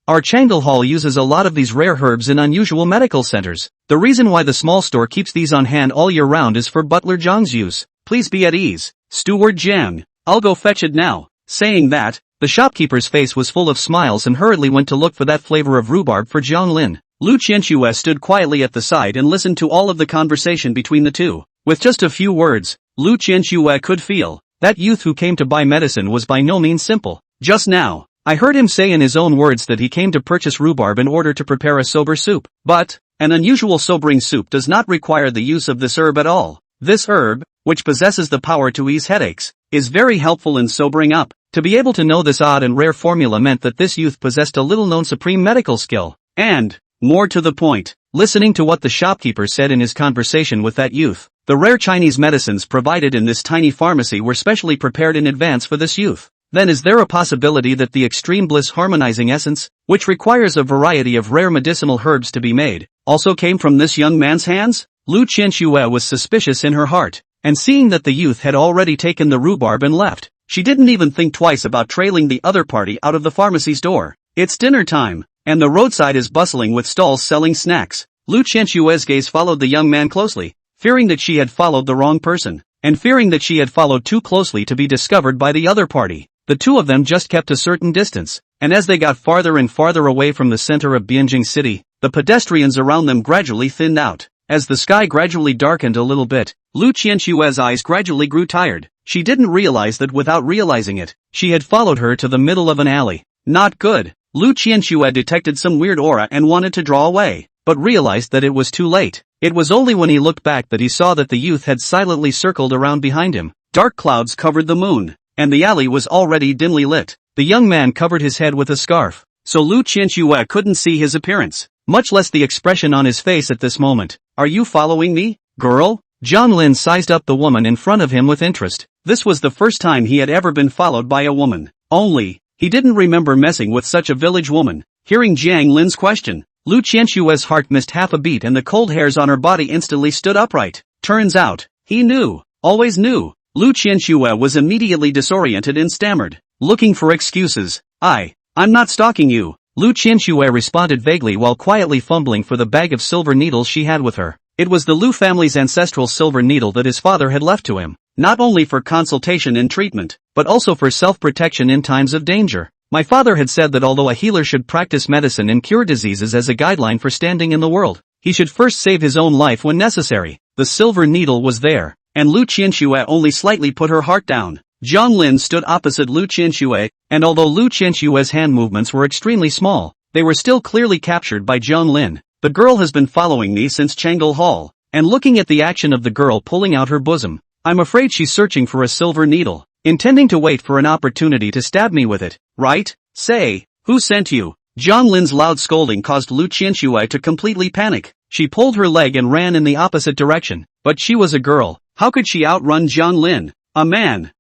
Our Chang'e Hall uses a lot of these rare herbs in unusual medical centers. The reason why the small store keeps these on hand all year round is for Butler Zhang's use. Please be at ease, Steward Jiang. I'll go fetch it now. Saying that, the shopkeeper's face was full of smiles and hurriedly went to look for that flavor of rhubarb for Zhang Lin. Lu Qianxue stood quietly at the side and listened to all of the conversation between the two. With just a few words, Lu Qianxue could feel that youth who came to buy medicine was by no means simple. Just now, I heard him say in his own words that he came to purchase rhubarb in order to prepare a sober soup. But, an unusual sobering soup does not require the use of this herb at all. This herb, which possesses the power to ease headaches, is very helpful in sobering up. To be able to know this odd and rare formula meant that this youth possessed a little-known supreme medical skill. And, more to the point, listening to what the shopkeeper said in his conversation with that youth, the rare Chinese medicines provided in this tiny pharmacy were specially prepared in advance for this youth. Then is there a possibility that the extreme bliss harmonizing essence, which requires a variety of rare medicinal herbs to be made, also came from this young man's hands? Lu Qianxue was suspicious in her heart, and seeing that the youth had already taken the rhubarb and left, she didn't even think twice about trailing the other party out of the pharmacy's door. It's dinner time, and the roadside is bustling with stalls selling snacks. Lu Qianxue's gaze followed the young man closely, fearing that she had followed the wrong person, and fearing that she had followed too closely to be discovered by the other party. The two of them just kept a certain distance, and as they got farther and farther away from the center of Bianjing City, the pedestrians around them gradually thinned out. As the sky gradually darkened a little bit, Lu Qianxue's eyes gradually grew tired. She didn't realize that without realizing it, she had followed her to the middle of an alley. Not good. Lu Qianxue detected some weird aura and wanted to draw away, but realized that it was too late. It was only when he looked back that he saw that the youth had silently circled around behind him. Dark clouds covered the moon, and the alley was already dimly lit. The young man covered his head with a scarf, so Lu Qianxue couldn't see his appearance, much less the expression on his face at this moment. Are you following me, girl? Zhang Lin sized up the woman in front of him with interest. This was the first time he had ever been followed by a woman. Only, he didn't remember messing with such a village woman. Hearing Zhang Lin's question, Lu Qianxue's heart missed half a beat and the cold hairs on her body instantly stood upright. Turns out, He knew, always knew. Lu Qianxue was immediately disoriented and stammered, looking for excuses. I'm not stalking you. Lu Qianxue responded vaguely while quietly fumbling for the bag of silver needles she had with her. It was the Lu family's ancestral silver needle that his father had left to him, not only for consultation and treatment, but also for self-protection in times of danger. My father had said that although a healer should practice medicine and cure diseases as a guideline for standing in the world, he should first save his own life when necessary. The silver needle was there, and Lu Qianxue only slightly put her heart down. Jiang Lin stood opposite Lu Qianxue, and although Lu Qianxue's hand movements were extremely small, they were still clearly captured by Jiang Lin. The girl has been following me since Changle Hall, and looking at the action of the girl pulling out her bosom, I'm afraid she's searching for a silver needle, intending to wait for an opportunity to stab me with it, right? Say, who sent you? Jiang Lin's loud scolding caused Lu Qianxue to completely panic. She pulled her leg and ran in the opposite direction, but she was a girl. How could she outrun Jiang Lin, a man?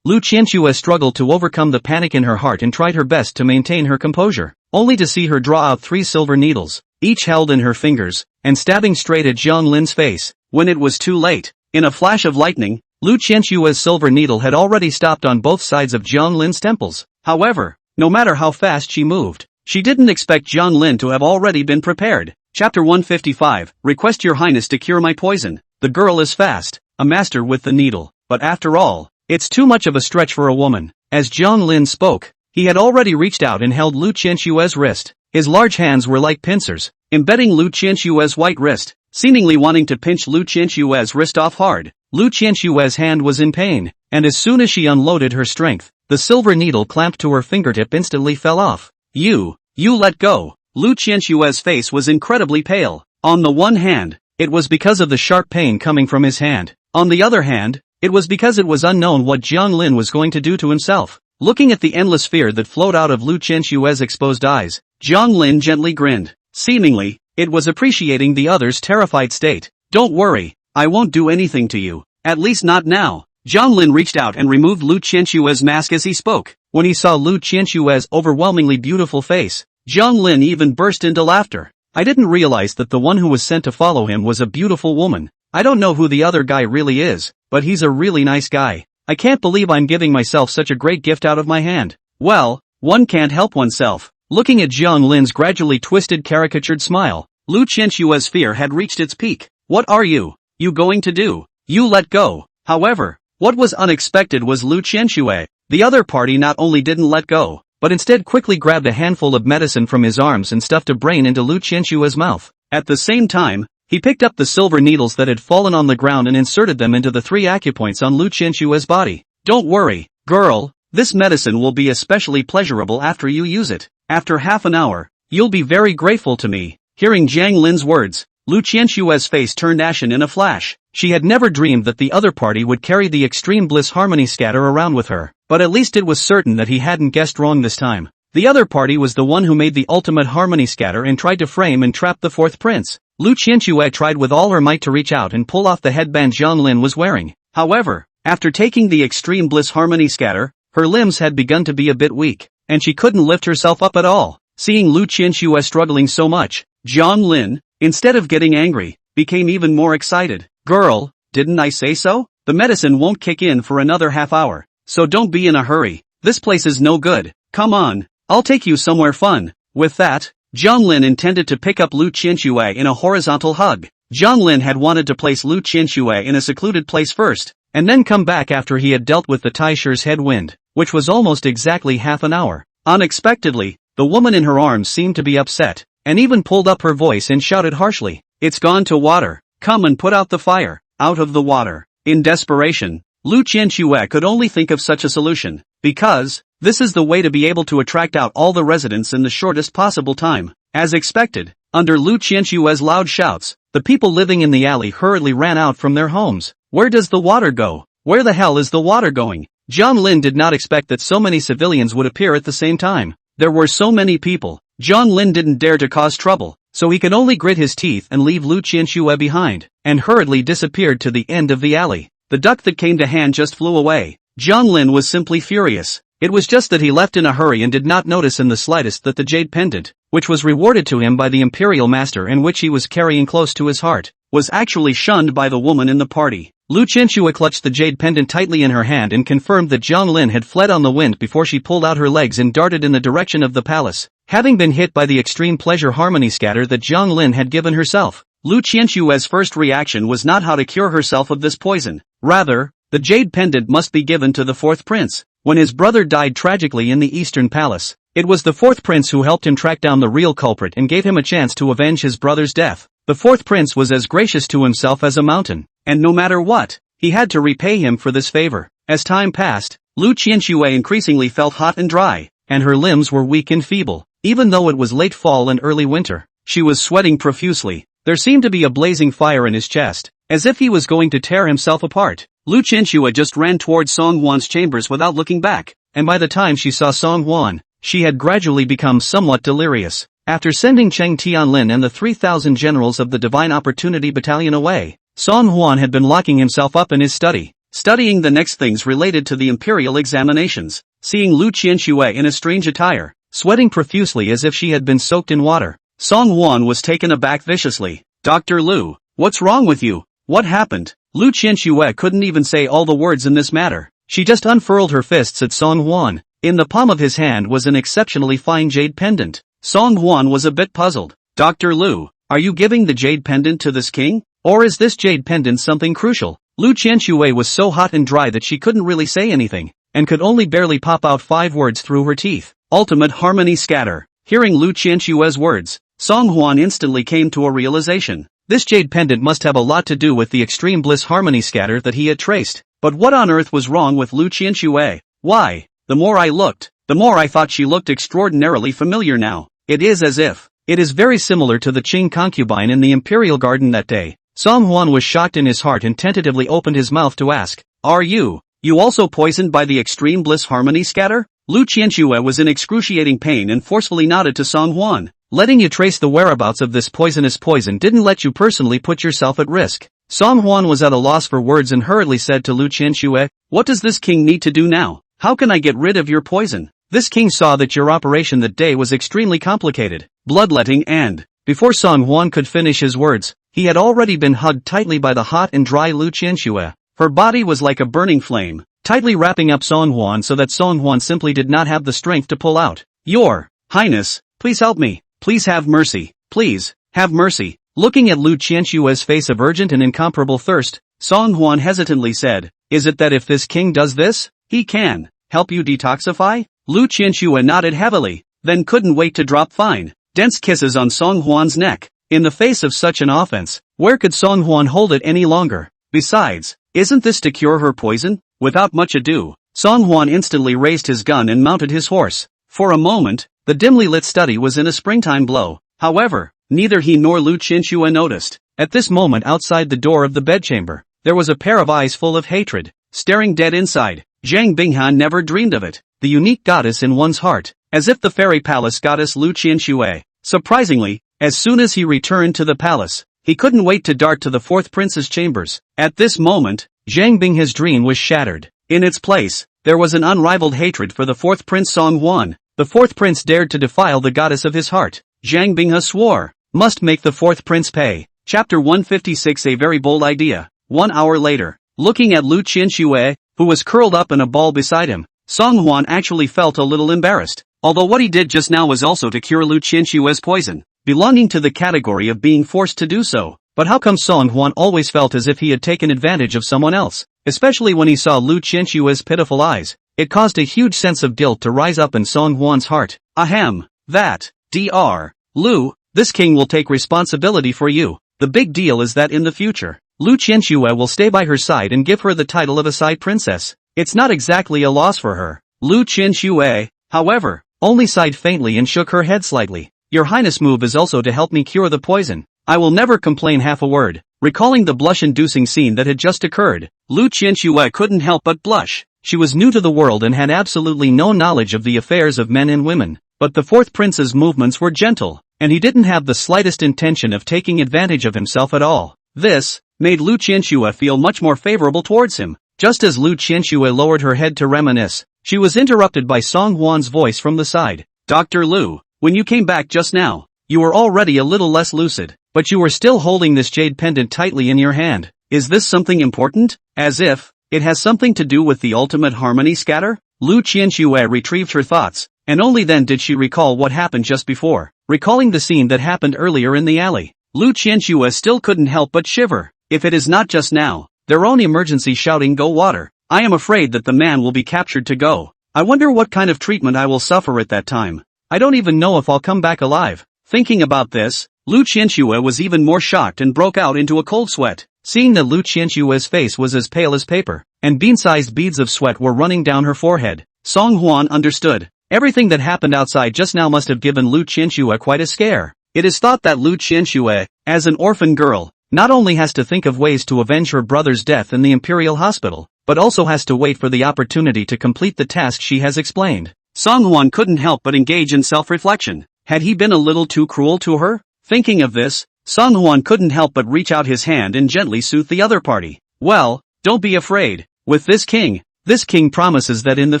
Lu Qianxue struggled to overcome the panic in her heart and tried her best to maintain her composure, only to see her draw out 3 silver needles, each held in her fingers, and stabbing straight at Jiang Lin's face. When it was too late, in a flash of lightning, Lu Qianxue's silver needle had already stopped on both sides of Jiang Lin's temples. However, no matter how fast she moved, she didn't expect Jiang Lin to have already been prepared. Chapter 155, Request Your Highness to cure my poison. The girl is fast, a master with the needle, but after all, it's too much of a stretch for a woman. As Jiang Lin spoke, he had already reached out and held Lu Qianxue's wrist. His large hands were like pincers, embedding Lu Qianxue's white wrist, seemingly wanting to pinch Lu Qianxue's wrist off hard. Lu Qianxue's hand was in pain, and as soon as she unloaded her strength, the silver needle clamped to her fingertip instantly fell off. You let go. Lu Qianxue's face was incredibly pale. On the one hand, it was because of the sharp pain coming from his hand. On the other hand, it was because it was unknown what Jiang Lin was going to do to himself. Looking at the endless fear that flowed out of Lu Qianxue's exposed eyes, Jiang Lin gently grinned. Seemingly, it was appreciating the other's terrified state. Don't worry, I won't do anything to you. At least not now. Jiang Lin reached out and removed Lu Qianxue's mask as he spoke. When he saw Lu Qianxue's overwhelmingly beautiful face, Jiang Lin even burst into laughter. I didn't realize that the one who was sent to follow him was a beautiful woman. I don't know who the other guy really is, but he's a really nice guy. I can't believe I'm giving myself such a great gift out of my hand. Well, one can't help oneself. Looking at Jiang Lin's gradually twisted caricatured smile, Lu Qianxue's fear had reached its peak. What are you going to do? You let go. However, what was unexpected was Lu Qianxue. The other party not only didn't let go, but instead quickly grabbed a handful of medicine from his arms and stuffed a brain into Lu Qianxue's mouth. At the same time, he picked up the silver needles that had fallen on the ground and inserted them into the 3 acupoints on Lu Qianxue's body. Don't worry, girl, this medicine will be especially pleasurable after you use it. After half an hour, you'll be very grateful to me. Hearing Jiang Lin's words, Lu Qianxue's face turned ashen in a flash. She had never dreamed that the other party would carry the Extreme Bliss Harmony scatter around with her, but at least it was certain that he hadn't guessed wrong this time. The other party was the one who made the ultimate harmony scatter and tried to frame and trap the 4th prince. Lu Qianxue tried with all her might to reach out and pull off the headband Jiang Lin was wearing. However, after taking the Extreme Bliss Harmony scatter, her limbs had begun to be a bit weak, and she couldn't lift herself up at all. Seeing Lu Qianxue struggling so much, Jiang Lin, instead of getting angry, became even more excited. Girl, didn't I say so? The medicine won't kick in for another half hour, so don't be in a hurry. This place is no good. Come on, I'll take you somewhere fun. With that, Jiang Lin intended to pick up Lu Qianxue in a horizontal hug. Jiang Lin had wanted to place Lu Qianxue in a secluded place first, and then come back after he had dealt with the Taishi's headwind, which was almost exactly half an hour. Unexpectedly, the woman in her arms seemed to be upset, and even pulled up her voice and shouted harshly, "It's gone to water. Come and put out the fire." Out of the water. In desperation, Lu Qianxue could only think of such a solution, because this is the way to be able to attract out all the residents in the shortest possible time. As expected, under Lu Qianxue's loud shouts, the people living in the alley hurriedly ran out from their homes. Where does the water go? Where the hell is the water going? Jiang Lin did not expect that so many civilians would appear at the same time. There were so many people. Jiang Lin didn't dare to cause trouble, so he could only grit his teeth and leave Lu Qianxue behind, and hurriedly disappeared to the end of the alley. The duck that came to hand just flew away. Jiang Lin was simply furious. It was just that he left in a hurry and did not notice in the slightest that the jade pendant, which was rewarded to him by the imperial master and which he was carrying close to his heart, was actually shunned by the woman in the party. Lu Qianxue clutched the jade pendant tightly in her hand and confirmed that Zhang Lin had fled on the wind before she pulled out her legs and darted in the direction of the palace. Having been hit by the extreme pleasure harmony scatter that Zhang Lin had given herself, Lu Qianxue's first reaction was not how to cure herself of this poison. Rather, the jade pendant must be given to the fourth prince. When his brother died tragically in the Eastern Palace, it was the fourth prince who helped him track down the real culprit and gave him a chance to avenge his brother's death. The fourth prince was as gracious to himself as a mountain, and no matter what, he had to repay him for this favor. As time passed, Lu Qianxue increasingly felt hot and dry, and her limbs were weak and feeble. Even though it was late fall and early winter, she was sweating profusely. There seemed to be a blazing fire in his chest, as if he was going to tear himself apart. Lu Qianxue just ran towards Song Huan's chambers without looking back, and by the time she saw Song Huan, she had gradually become somewhat delirious. After sending Cheng Tianlin and the 3,000 generals of the Divine Opportunity Battalion away, Song Huan had been locking himself up in his study, studying the next things related to the imperial examinations. Seeing Lu Qianxue in a strange attire, sweating profusely as if she had been soaked in water, Song Huan was taken aback viciously. "Dr. Lu, what's wrong with you? What happened?" Lu Qianxue couldn't even say all the words in this matter. She just unfurled her fists at Song Huan. In the palm of his hand was an exceptionally fine jade pendant. Song Huan was a bit puzzled. "Dr. Lu, are you giving the jade pendant to this king? Or is this jade pendant something crucial?" Lu Qianxue was so hot and dry that she couldn't really say anything, and could only barely pop out 5 words through her teeth. Ultimate harmony scatter. Hearing Lu Qianxue's words, Song Huan instantly came to a realization. This jade pendant must have a lot to do with the extreme bliss harmony scatter that he had traced. But what on earth was wrong with Lu Qianxue? Why? The more I looked, the more I thought she looked extraordinarily familiar now. It is as if, it is very similar to the Qing concubine in the Imperial Garden that day. Song Huan was shocked in his heart and tentatively opened his mouth to ask, "Are you also poisoned by the extreme bliss harmony scatter?" Lu Qianxue was in excruciating pain and forcefully nodded to Song Huan. "Letting you trace the whereabouts of this poisonous poison didn't let you personally put yourself at risk." Song Huan was at a loss for words and hurriedly said to Lu Qianxue, "What does this king need to do now? How can I get rid of your poison?" This king saw that your operation that day was extremely complicated, bloodletting and, before Song Huan could finish his words, he had already been hugged tightly by the hot and dry Lu Qianxue. Her body was like a burning flame, tightly wrapping up Song Huan so that Song Huan simply did not have the strength to pull out. "Your Highness, please help me. Please have mercy. Please, have mercy." Looking at Lu Qianxue's face of urgent and incomparable thirst, Song Huan hesitantly said, "Is it that if this king does this, he can help you detoxify?" Lu Qianxue nodded heavily, then couldn't wait to drop fine, dense kisses on Song Huan's neck. In the face of such an offense, where could Song Huan hold it any longer? Besides, isn't this to cure her poison? Without much ado, Song Huan instantly raised his gun and mounted his horse. For a moment, the dimly lit study was in a springtime glow. However, neither he nor Lu Qianxue noticed. At this moment outside the door of the bedchamber, there was a pair of eyes full of hatred, staring dead inside. Zhang Binghan never dreamed of it. The unique goddess in one's heart, as if the fairy palace goddess Lu Qianxue. Surprisingly, as soon as he returned to the palace, he couldn't wait to dart to the fourth prince's chambers. At this moment, Zhang Bingha's dream was shattered. In its place, there was an unrivaled hatred for the fourth prince Song Huan. The fourth prince dared to defile the goddess of his heart. Zhang Bingha swore, must make the fourth prince pay. Chapter 156. A very bold idea. 1 hour later, looking at Lu Qianxue, who was curled up in a ball beside him, Song Huan actually felt a little embarrassed. Although what he did just now was also to cure Lu Qianxue's poison, belonging to the category of being forced to do so. But how come Song Huan always felt as if he had taken advantage of someone else? Especially when he saw Lu Qianxue's pitiful eyes, it caused a huge sense of guilt to rise up in Song Huan's heart. Ahem, that, Dr. Lu, this king will take responsibility for you. The big deal is that in the future, Lu Qianxue will stay by her side and give her the title of a side princess. It's not exactly a loss for her. Lu Qianxue, however, only sighed faintly and shook her head slightly. Your Highness' move is also to help me cure the poison. I will never complain half a word. Recalling the blush-inducing scene that had just occurred, Lu Qianxue couldn't help but blush. She was new to the world and had absolutely no knowledge of the affairs of men and women. But the fourth prince's movements were gentle, and he didn't have the slightest intention of taking advantage of himself at all. This made Lu Qianxue feel much more favorable towards him. Just as Lu Qianxue lowered her head to reminisce, she was interrupted by Song Huan's voice from the side. Dr. Lu, when you came back just now, you were already a little less lucid, but you were still holding this jade pendant tightly in your hand. Is this something important? As if it has something to do with the ultimate harmony scatter? Lu Qianxue retrieved her thoughts, and only then did she recall what happened just before. Recalling the scene that happened earlier in the alley, Lu Qianxue still couldn't help but shiver. If it is not just now, their own emergency shouting go water, I am afraid that the man will be captured to go. I wonder what kind of treatment I will suffer at that time. I don't even know if I'll come back alive. Thinking about this, Lu Qianxue was even more shocked and broke out into a cold sweat. Seeing that Lu Qianxue's face was as pale as paper, and bean-sized beads of sweat were running down her forehead, Song Huan understood. Everything that happened outside just now must have given Lu Qianxue quite a scare. It is thought that Lu Qianxue, as an orphan girl, not only has to think of ways to avenge her brother's death in the Imperial Hospital, but also has to wait for the opportunity to complete the task she has explained. Song Huan couldn't help but engage in self-reflection. Had he been a little too cruel to her? Thinking of this, Song Huan couldn't help but reach out his hand and gently soothe the other party. Well, don't be afraid. With this king promises that in the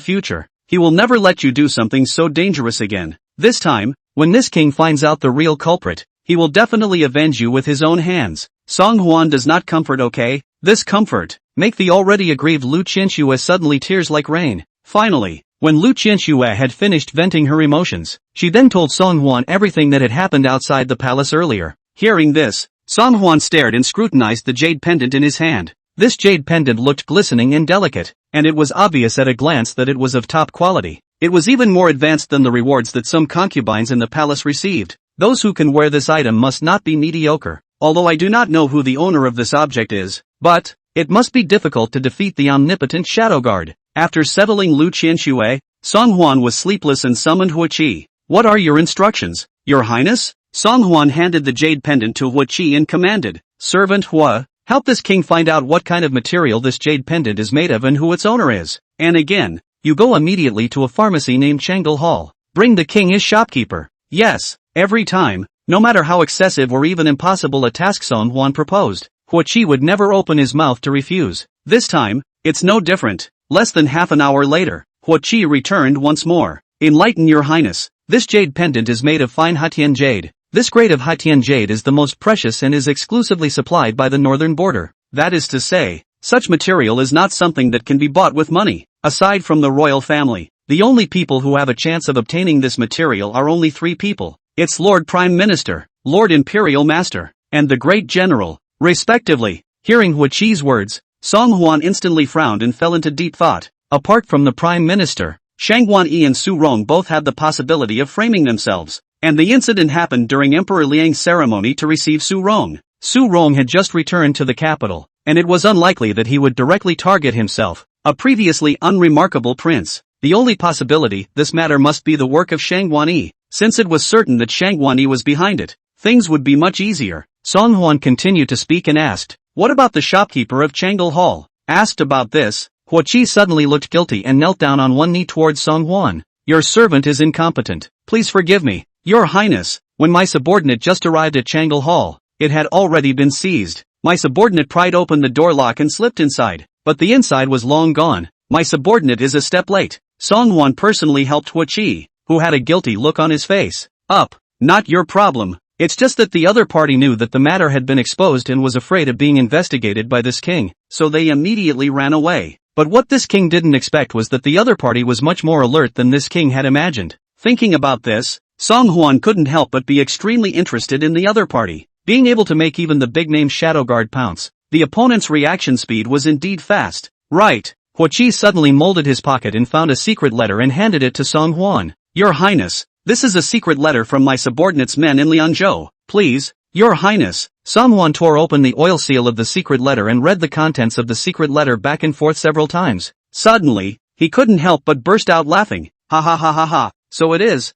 future, he will never let you do something so dangerous again. This time, when this king finds out the real culprit, he will definitely avenge you with his own hands. Song Huan does not comfort, okay? This comfort make the already aggrieved Lu Qianxue suddenly tears like rain. Finally, when Lu Qianxue had finished venting her emotions, she then told Song Huan everything that had happened outside the palace earlier. Hearing this, Song Huan stared and scrutinized the jade pendant in his hand. This jade pendant looked glistening and delicate, and it was obvious at a glance that it was of top quality. It was even more advanced than the rewards that some concubines in the palace received. Those who can wear this item must not be mediocre. Although I do not know who the owner of this object is, but it must be difficult to defeat the omnipotent Shadow Guard. After settling Lu Qianxue, Song Huan was sleepless and summoned Hua Qi. What are your instructions, Your Highness? Song Huan handed the jade pendant to Hua Qi and commanded, Servant Hua, help this king find out what kind of material this jade pendant is made of and who its owner is. And again, you go immediately to a pharmacy named Changle Hall. Bring the king his shopkeeper. Yes, every time, no matter how excessive or even impossible a task Song Huan proposed, Hua Qi would never open his mouth to refuse. This time, it's no different. Less than half an hour later, Hua Qi returned once more. Enlighten Your Highness, this jade pendant is made of fine Haitian jade. This grade of Haitian jade is the most precious and is exclusively supplied by the northern border. That is to say, such material is not something that can be bought with money. Aside from the royal family, the only people who have a chance of obtaining this material are only 3 people. It's Lord Prime Minister, Lord Imperial Master, and the Great General, respectively. Hearing Hua Qi's words, Song Huan instantly frowned and fell into deep thought. Apart from the Prime Minister, Shang Guanyi and Su Rong both had the possibility of framing themselves. And the incident happened during Emperor Liang's ceremony to receive Su Rong. Su Rong had just returned to the capital, and it was unlikely that he would directly target himself, a previously unremarkable prince. The only possibility, this matter must be the work of Shang Guanyi. Since it was certain that Shang Guanyi was behind it, things would be much easier. Song Huan continued to speak and asked, what about the shopkeeper of Changle Hall? Asked about this, Hua Qi suddenly looked guilty and knelt down on one knee towards Song Huan. Your servant is incompetent. Please forgive me. Your Highness, when my subordinate just arrived at Changle Hall, it had already been seized. My subordinate pried open the door lock and slipped inside, but the inside was long gone. My subordinate is a step late. Song Huan personally helped Hua Qi, who had a guilty look on his face. Not your problem. It's just that the other party knew that the matter had been exposed and was afraid of being investigated by this king, so they immediately ran away. But what this king didn't expect was that the other party was much more alert than this king had imagined. Thinking about this, Song Huan couldn't help but be extremely interested in the other party. Being able to make even the big-name Shadow Guard pounce, the opponent's reaction speed was indeed fast. Right. Hua Qi suddenly molded his pocket and found a secret letter and handed it to Song Huan. Your Highness, this is a secret letter from my subordinate's men in Liangzhou. Please, Your Highness. Song Huan tore open the oil seal of the secret letter and read the contents of the secret letter back and forth several times. Suddenly, he couldn't help but burst out laughing. Ha ha ha ha ha. So it is.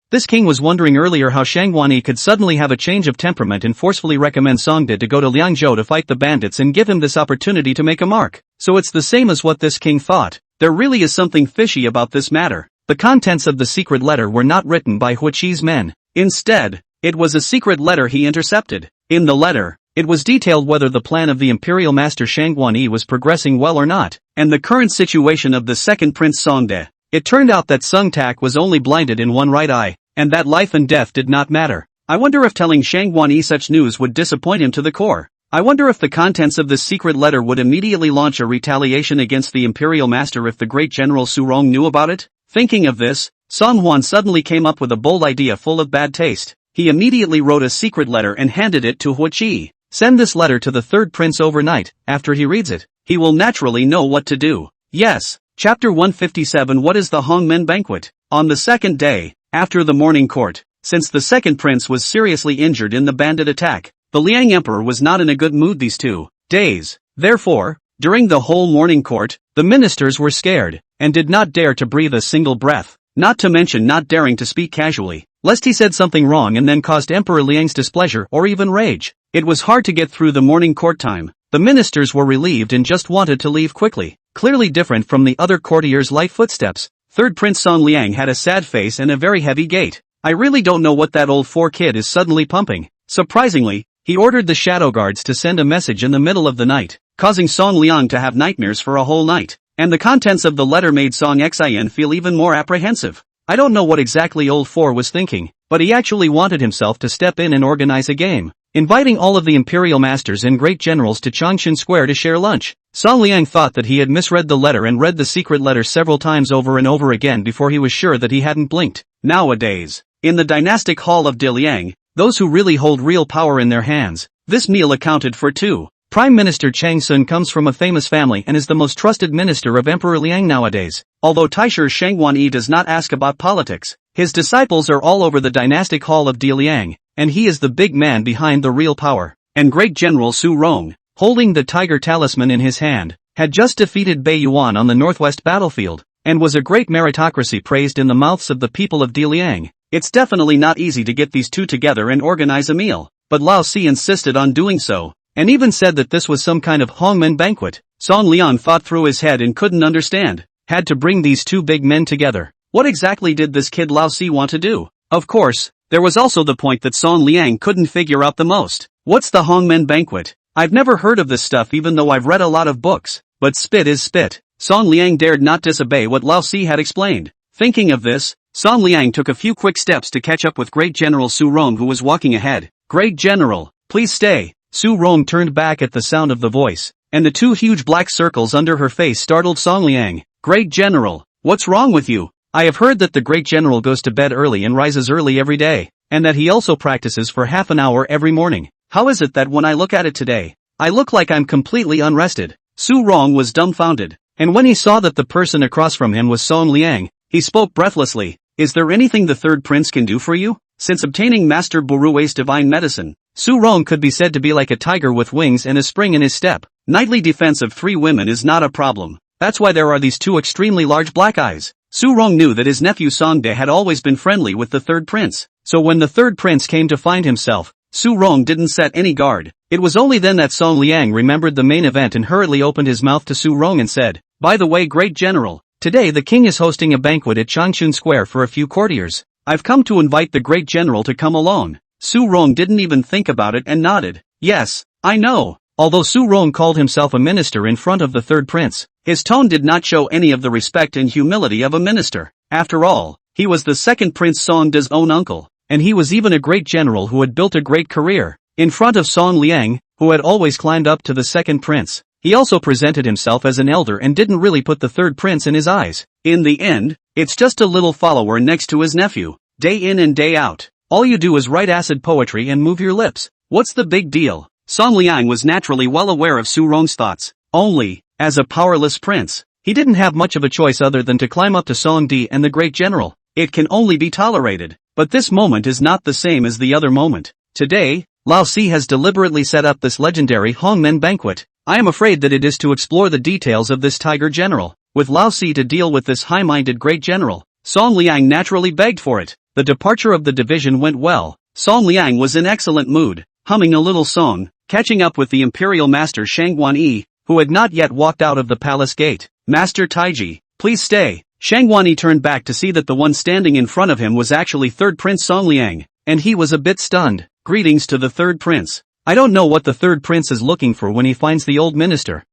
This king was wondering earlier how Shang Guanyi could suddenly have a change of temperament and forcefully recommend Song De to go to Liangzhou to fight the bandits and give him this opportunity to make a mark. So it's the same as what this king thought. There really is something fishy about this matter. The contents of the secret letter were not written by Hua Qi's men. Instead, it was a secret letter he intercepted. In the letter, it was detailed whether the plan of the imperial master Shang Guanyi was progressing well or not, and the current situation of the second prince Song De. It turned out that Sung Tak was only blinded in one right eye, and that life and death did not matter. I wonder if telling Shang Guanyi such news would disappoint him to the core. I wonder if the contents of this secret letter would immediately launch a retaliation against the Imperial Master if the great General Su Rong knew about it? Thinking of this, Song Huan suddenly came up with a bold idea full of bad taste. He immediately wrote a secret letter and handed it to Hua Qi. Send this letter to the third prince overnight. After he reads it, he will naturally know what to do. Yes. Chapter 157. What is the Hongmen banquet? On the second day, after the morning court, since the second prince was seriously injured in the bandit attack, the Liang Emperor was not in a good mood these 2 days. Therefore, during the whole morning court, the ministers were scared, and did not dare to breathe a single breath, not to mention not daring to speak casually, lest he said something wrong and then caused Emperor Liang's displeasure or even rage. It was hard to get through the morning court time. The ministers were relieved and just wanted to leave quickly, clearly different from the other courtiers' light footsteps. Third Prince Song Liang had a sad face and a very heavy gait. I really don't know what that old 4 kid is suddenly pumping. Surprisingly, he ordered the shadow guards to send a message in the middle of the night, causing Song Liang to have nightmares for a whole night. And the contents of the letter made Song Xian feel even more apprehensive. I don't know what exactly old 4 was thinking, but he actually wanted himself to step in and organize a game, inviting all of the imperial masters and great generals to Changchun Square to share lunch. Song Liang thought that he had misread the letter and read the secret letter several times over and over again before he was sure that he hadn't blinked. Nowadays, in the dynastic hall of Diliang, those who really hold real power in their hands, this meal accounted for 2. Prime Minister Chang Sun comes from a famous family and is the most trusted minister of Emperor Liang nowadays. Although Taisher Shangwan Yi does not ask about politics, his disciples are all over the dynastic hall of Diliang, and he is the big man behind the real power. And great General Su Rong, holding the tiger talisman in his hand, had just defeated Bei Yuan on the northwest battlefield, and was a great meritocracy praised in the mouths of the people of Diliang. It's definitely not easy to get these 2 together and organize a meal, but Lao Si insisted on doing so, and even said that this was some kind of Hongmen banquet. Song Liang thought through his head and couldn't understand. Had to bring these 2 big men together. What exactly did this kid Lao Si want to do? Of course, there was also the point that Song Liang couldn't figure out the most. What's the Hongmen banquet? I've never heard of this stuff even though I've read a lot of books, but spit is spit. Song Liang dared not disobey what Lao Si had explained. Thinking of this, Song Liang took a few quick steps to catch up with Great General Su Rong who was walking ahead. Great General, please stay. Su Rong turned back at the sound of the voice, and the 2 huge black circles under her face startled Song Liang. Great General, what's wrong with you? I have heard that the Great General goes to bed early and rises early every day, and that he also practices for half an hour every morning. How is it that when I look at it today, I look like I'm completely unrested? Su Rong was dumbfounded, and when he saw that the person across from him was Song Liang, he spoke breathlessly. Is there anything the third prince can do for you? Since obtaining Master Burui's divine medicine, Su Rong could be said to be like a tiger with wings and a spring in his step. Nightly defense of 3 women is not a problem. That's why there are these 2 extremely large black eyes. Su Rong knew that his nephew Songde had always been friendly with the third prince. So when the third prince came to find himself, Su Rong didn't set any guard. It was only then that Song Liang remembered the main event and hurriedly opened his mouth to Su Rong and said, "By the way, great general, today the king is hosting a banquet at Changchun Square for a few courtiers. I've come to invite the great general to come along." Su Rong didn't even think about it and nodded. "Yes, I know." Although Su Rong called himself a minister in front of the third prince, his tone did not show any of the respect and humility of a minister. After all, he was the second Prince Songde's own uncle, and he was even a great general who had built a great career. In front of Song Liang, who had always climbed up to the second prince, he also presented himself as an elder and didn't really put the third prince in his eyes. In the end, it's just a little follower next to his nephew. Day in and day out, all you do is write acid poetry and move your lips. What's the big deal? Song Liang was naturally well aware of Su Rong's thoughts. Only, as a powerless prince, he didn't have much of a choice other than to climb up to Song Di and the great general. It can only be tolerated. But this moment is not the same as the other moment. Today, Lao Si has deliberately set up this legendary Hongmen banquet. I am afraid that it is to explore the details of this tiger general. With Lao Si to deal with this high-minded great general, Song Liang naturally begged for it. The departure of the division went well. Song Liang was in excellent mood, humming a little song, catching up with the imperial master Shangguan Yi, who had not yet walked out of the palace gate. "Master Taiji, please stay." Shangguan Yi turned back to see that the one standing in front of him was actually third prince Song Liang, and he was a bit stunned. "Greetings to the third prince. I don't know what the third prince is looking for when he finds the old minister."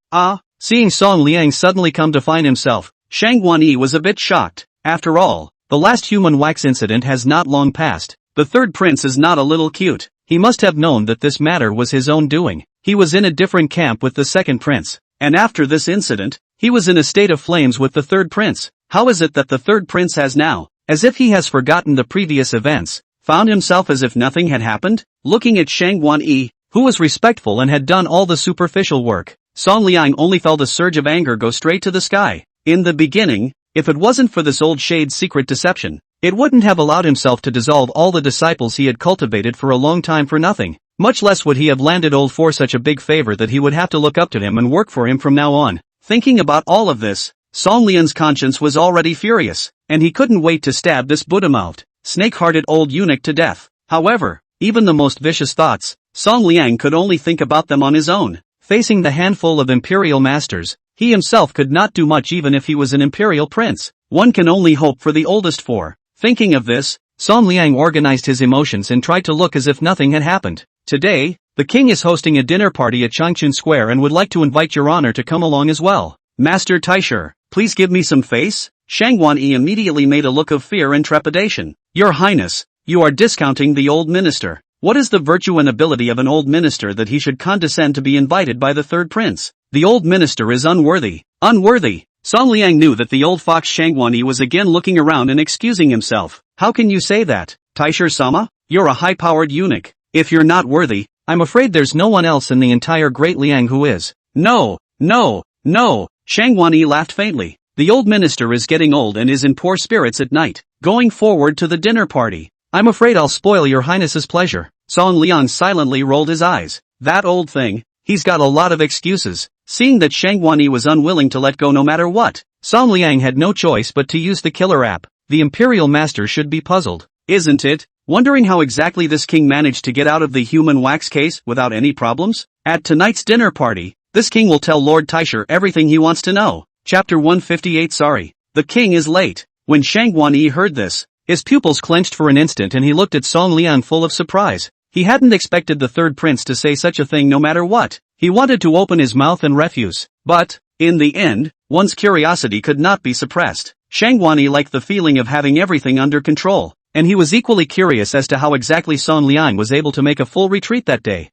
Seeing Song Liang suddenly come to find himself, Shangguan Yi was a bit shocked. After all, the last human wax incident has not long passed. The third prince is not a little cute. He must have known that this matter was his own doing. he was in a different camp with the second prince. And after this incident, he was in a state of flames with the third prince. How is it that the third prince has now, as if he has forgotten the previous events, found himself as if nothing had happened? Looking at Shang Guanyi, who was respectful and had done all the superficial work, Song Liang only felt a surge of anger go straight to the sky. In the beginning, if it wasn't for this old shade's secret deception, it wouldn't have allowed himself to dissolve all the disciples he had cultivated for a long time for nothing. Much less would he have landed old for such a big favor that he would have to look up to him and work for him from now on. Thinking about all of this, Song Lian's conscience was already furious, and he couldn't wait to stab this Buddha-mouthed, snake-hearted old eunuch to death. However, even the most vicious thoughts, Song Liang could only think about them on his own. Facing the handful of imperial masters, he himself could not do much even if he was an imperial prince. One can only hope for the oldest four. Thinking of this, Song Liang organized his emotions and tried to look as if nothing had happened. Today, the king is hosting a dinner party at Changchun Square and would like to invite your honor to come along as well. Master Taisher, please give me some face? Shang Guanyi immediately made a look of fear and trepidation. Your Highness, you are discounting the old minister. What is the virtue and ability of an old minister that he should condescend to be invited by the third prince? The old minister is unworthy. Unworthy! Song Liang knew that the old fox Shang Guanyi was again looking around and excusing himself. How can you say that? Taisher-sama? You're a high-powered eunuch. If you're not worthy, I'm afraid there's no one else in the entire Great Liang who is. No, no, no! Shang Guanyi laughed faintly. The old minister is getting old and is in poor spirits at night, going forward to the dinner party. I'm afraid I'll spoil your highness's pleasure. Song Liang silently rolled his eyes. That old thing, he's got a lot of excuses. Seeing that Shang Guanyi was unwilling to let go no matter what, Song Liang had no choice but to use the killer app. The imperial master should be puzzled, isn't it? Wondering how exactly this king managed to get out of the human wax case without any problems? At tonight's dinner party, this king will tell Lord Taisher everything he wants to know. Chapter 158. Sorry, the king is late. When Shang Guanyi heard this, his pupils clenched for an instant and he looked at Song Liang full of surprise. He hadn't expected the third prince to say such a thing no matter what. He wanted to open his mouth and refuse. But, in the end, one's curiosity could not be suppressed. Shang Guanyi liked the feeling of having everything under control, and he was equally curious as to how exactly Song Liang was able to make a full retreat that day.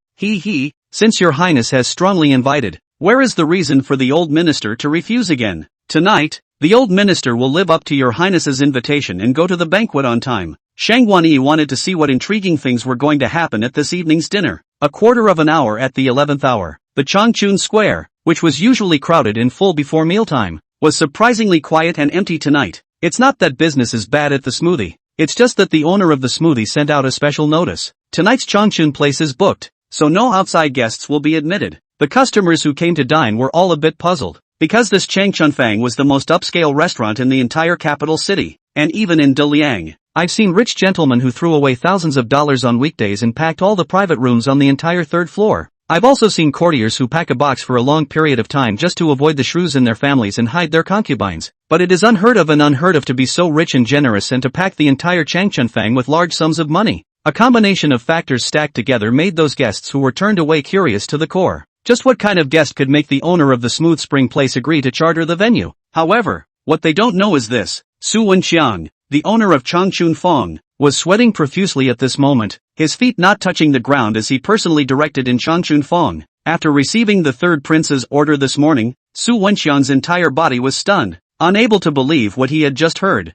Since your highness has strongly invited, where is the reason for the old minister to refuse again? Tonight, the old minister will live up to your highness's invitation and go to the banquet on time. Shang Guanyi wanted to see what intriguing things were going to happen at this evening's dinner. A quarter of an hour at the 11th hour, the Changchun Square, which was usually crowded in full before mealtime, was surprisingly quiet and empty tonight. It's not that business is bad at the smoothie, it's just that the owner of the smoothie sent out a special notice. Tonight's Changchun place is booked, so no outside guests will be admitted. The customers who came to dine were all a bit puzzled, because this Changchunfang was the most upscale restaurant in the entire capital city, and even in Daliang. I've seen rich gentlemen who threw away thousands of dollars on weekdays and packed all the private rooms on the entire third floor. I've also seen courtiers who pack a box for a long period of time just to avoid the shrews in their families and hide their concubines. But it is unheard of to be so rich and generous and to pack the entire Changchunfang with large sums of money. A combination of factors stacked together made those guests who were turned away curious to the core. Just what kind of guest could make the owner of the Smooth Spring Place agree to charter the venue? However, what they don't know is this. Su Wenqiang, the owner of Changchun Fong, was sweating profusely at this moment, his feet not touching the ground as he personally directed in Changchun Fong. After receiving the third prince's order this morning, Su Wenqiang's entire body was stunned, unable to believe what he had just heard.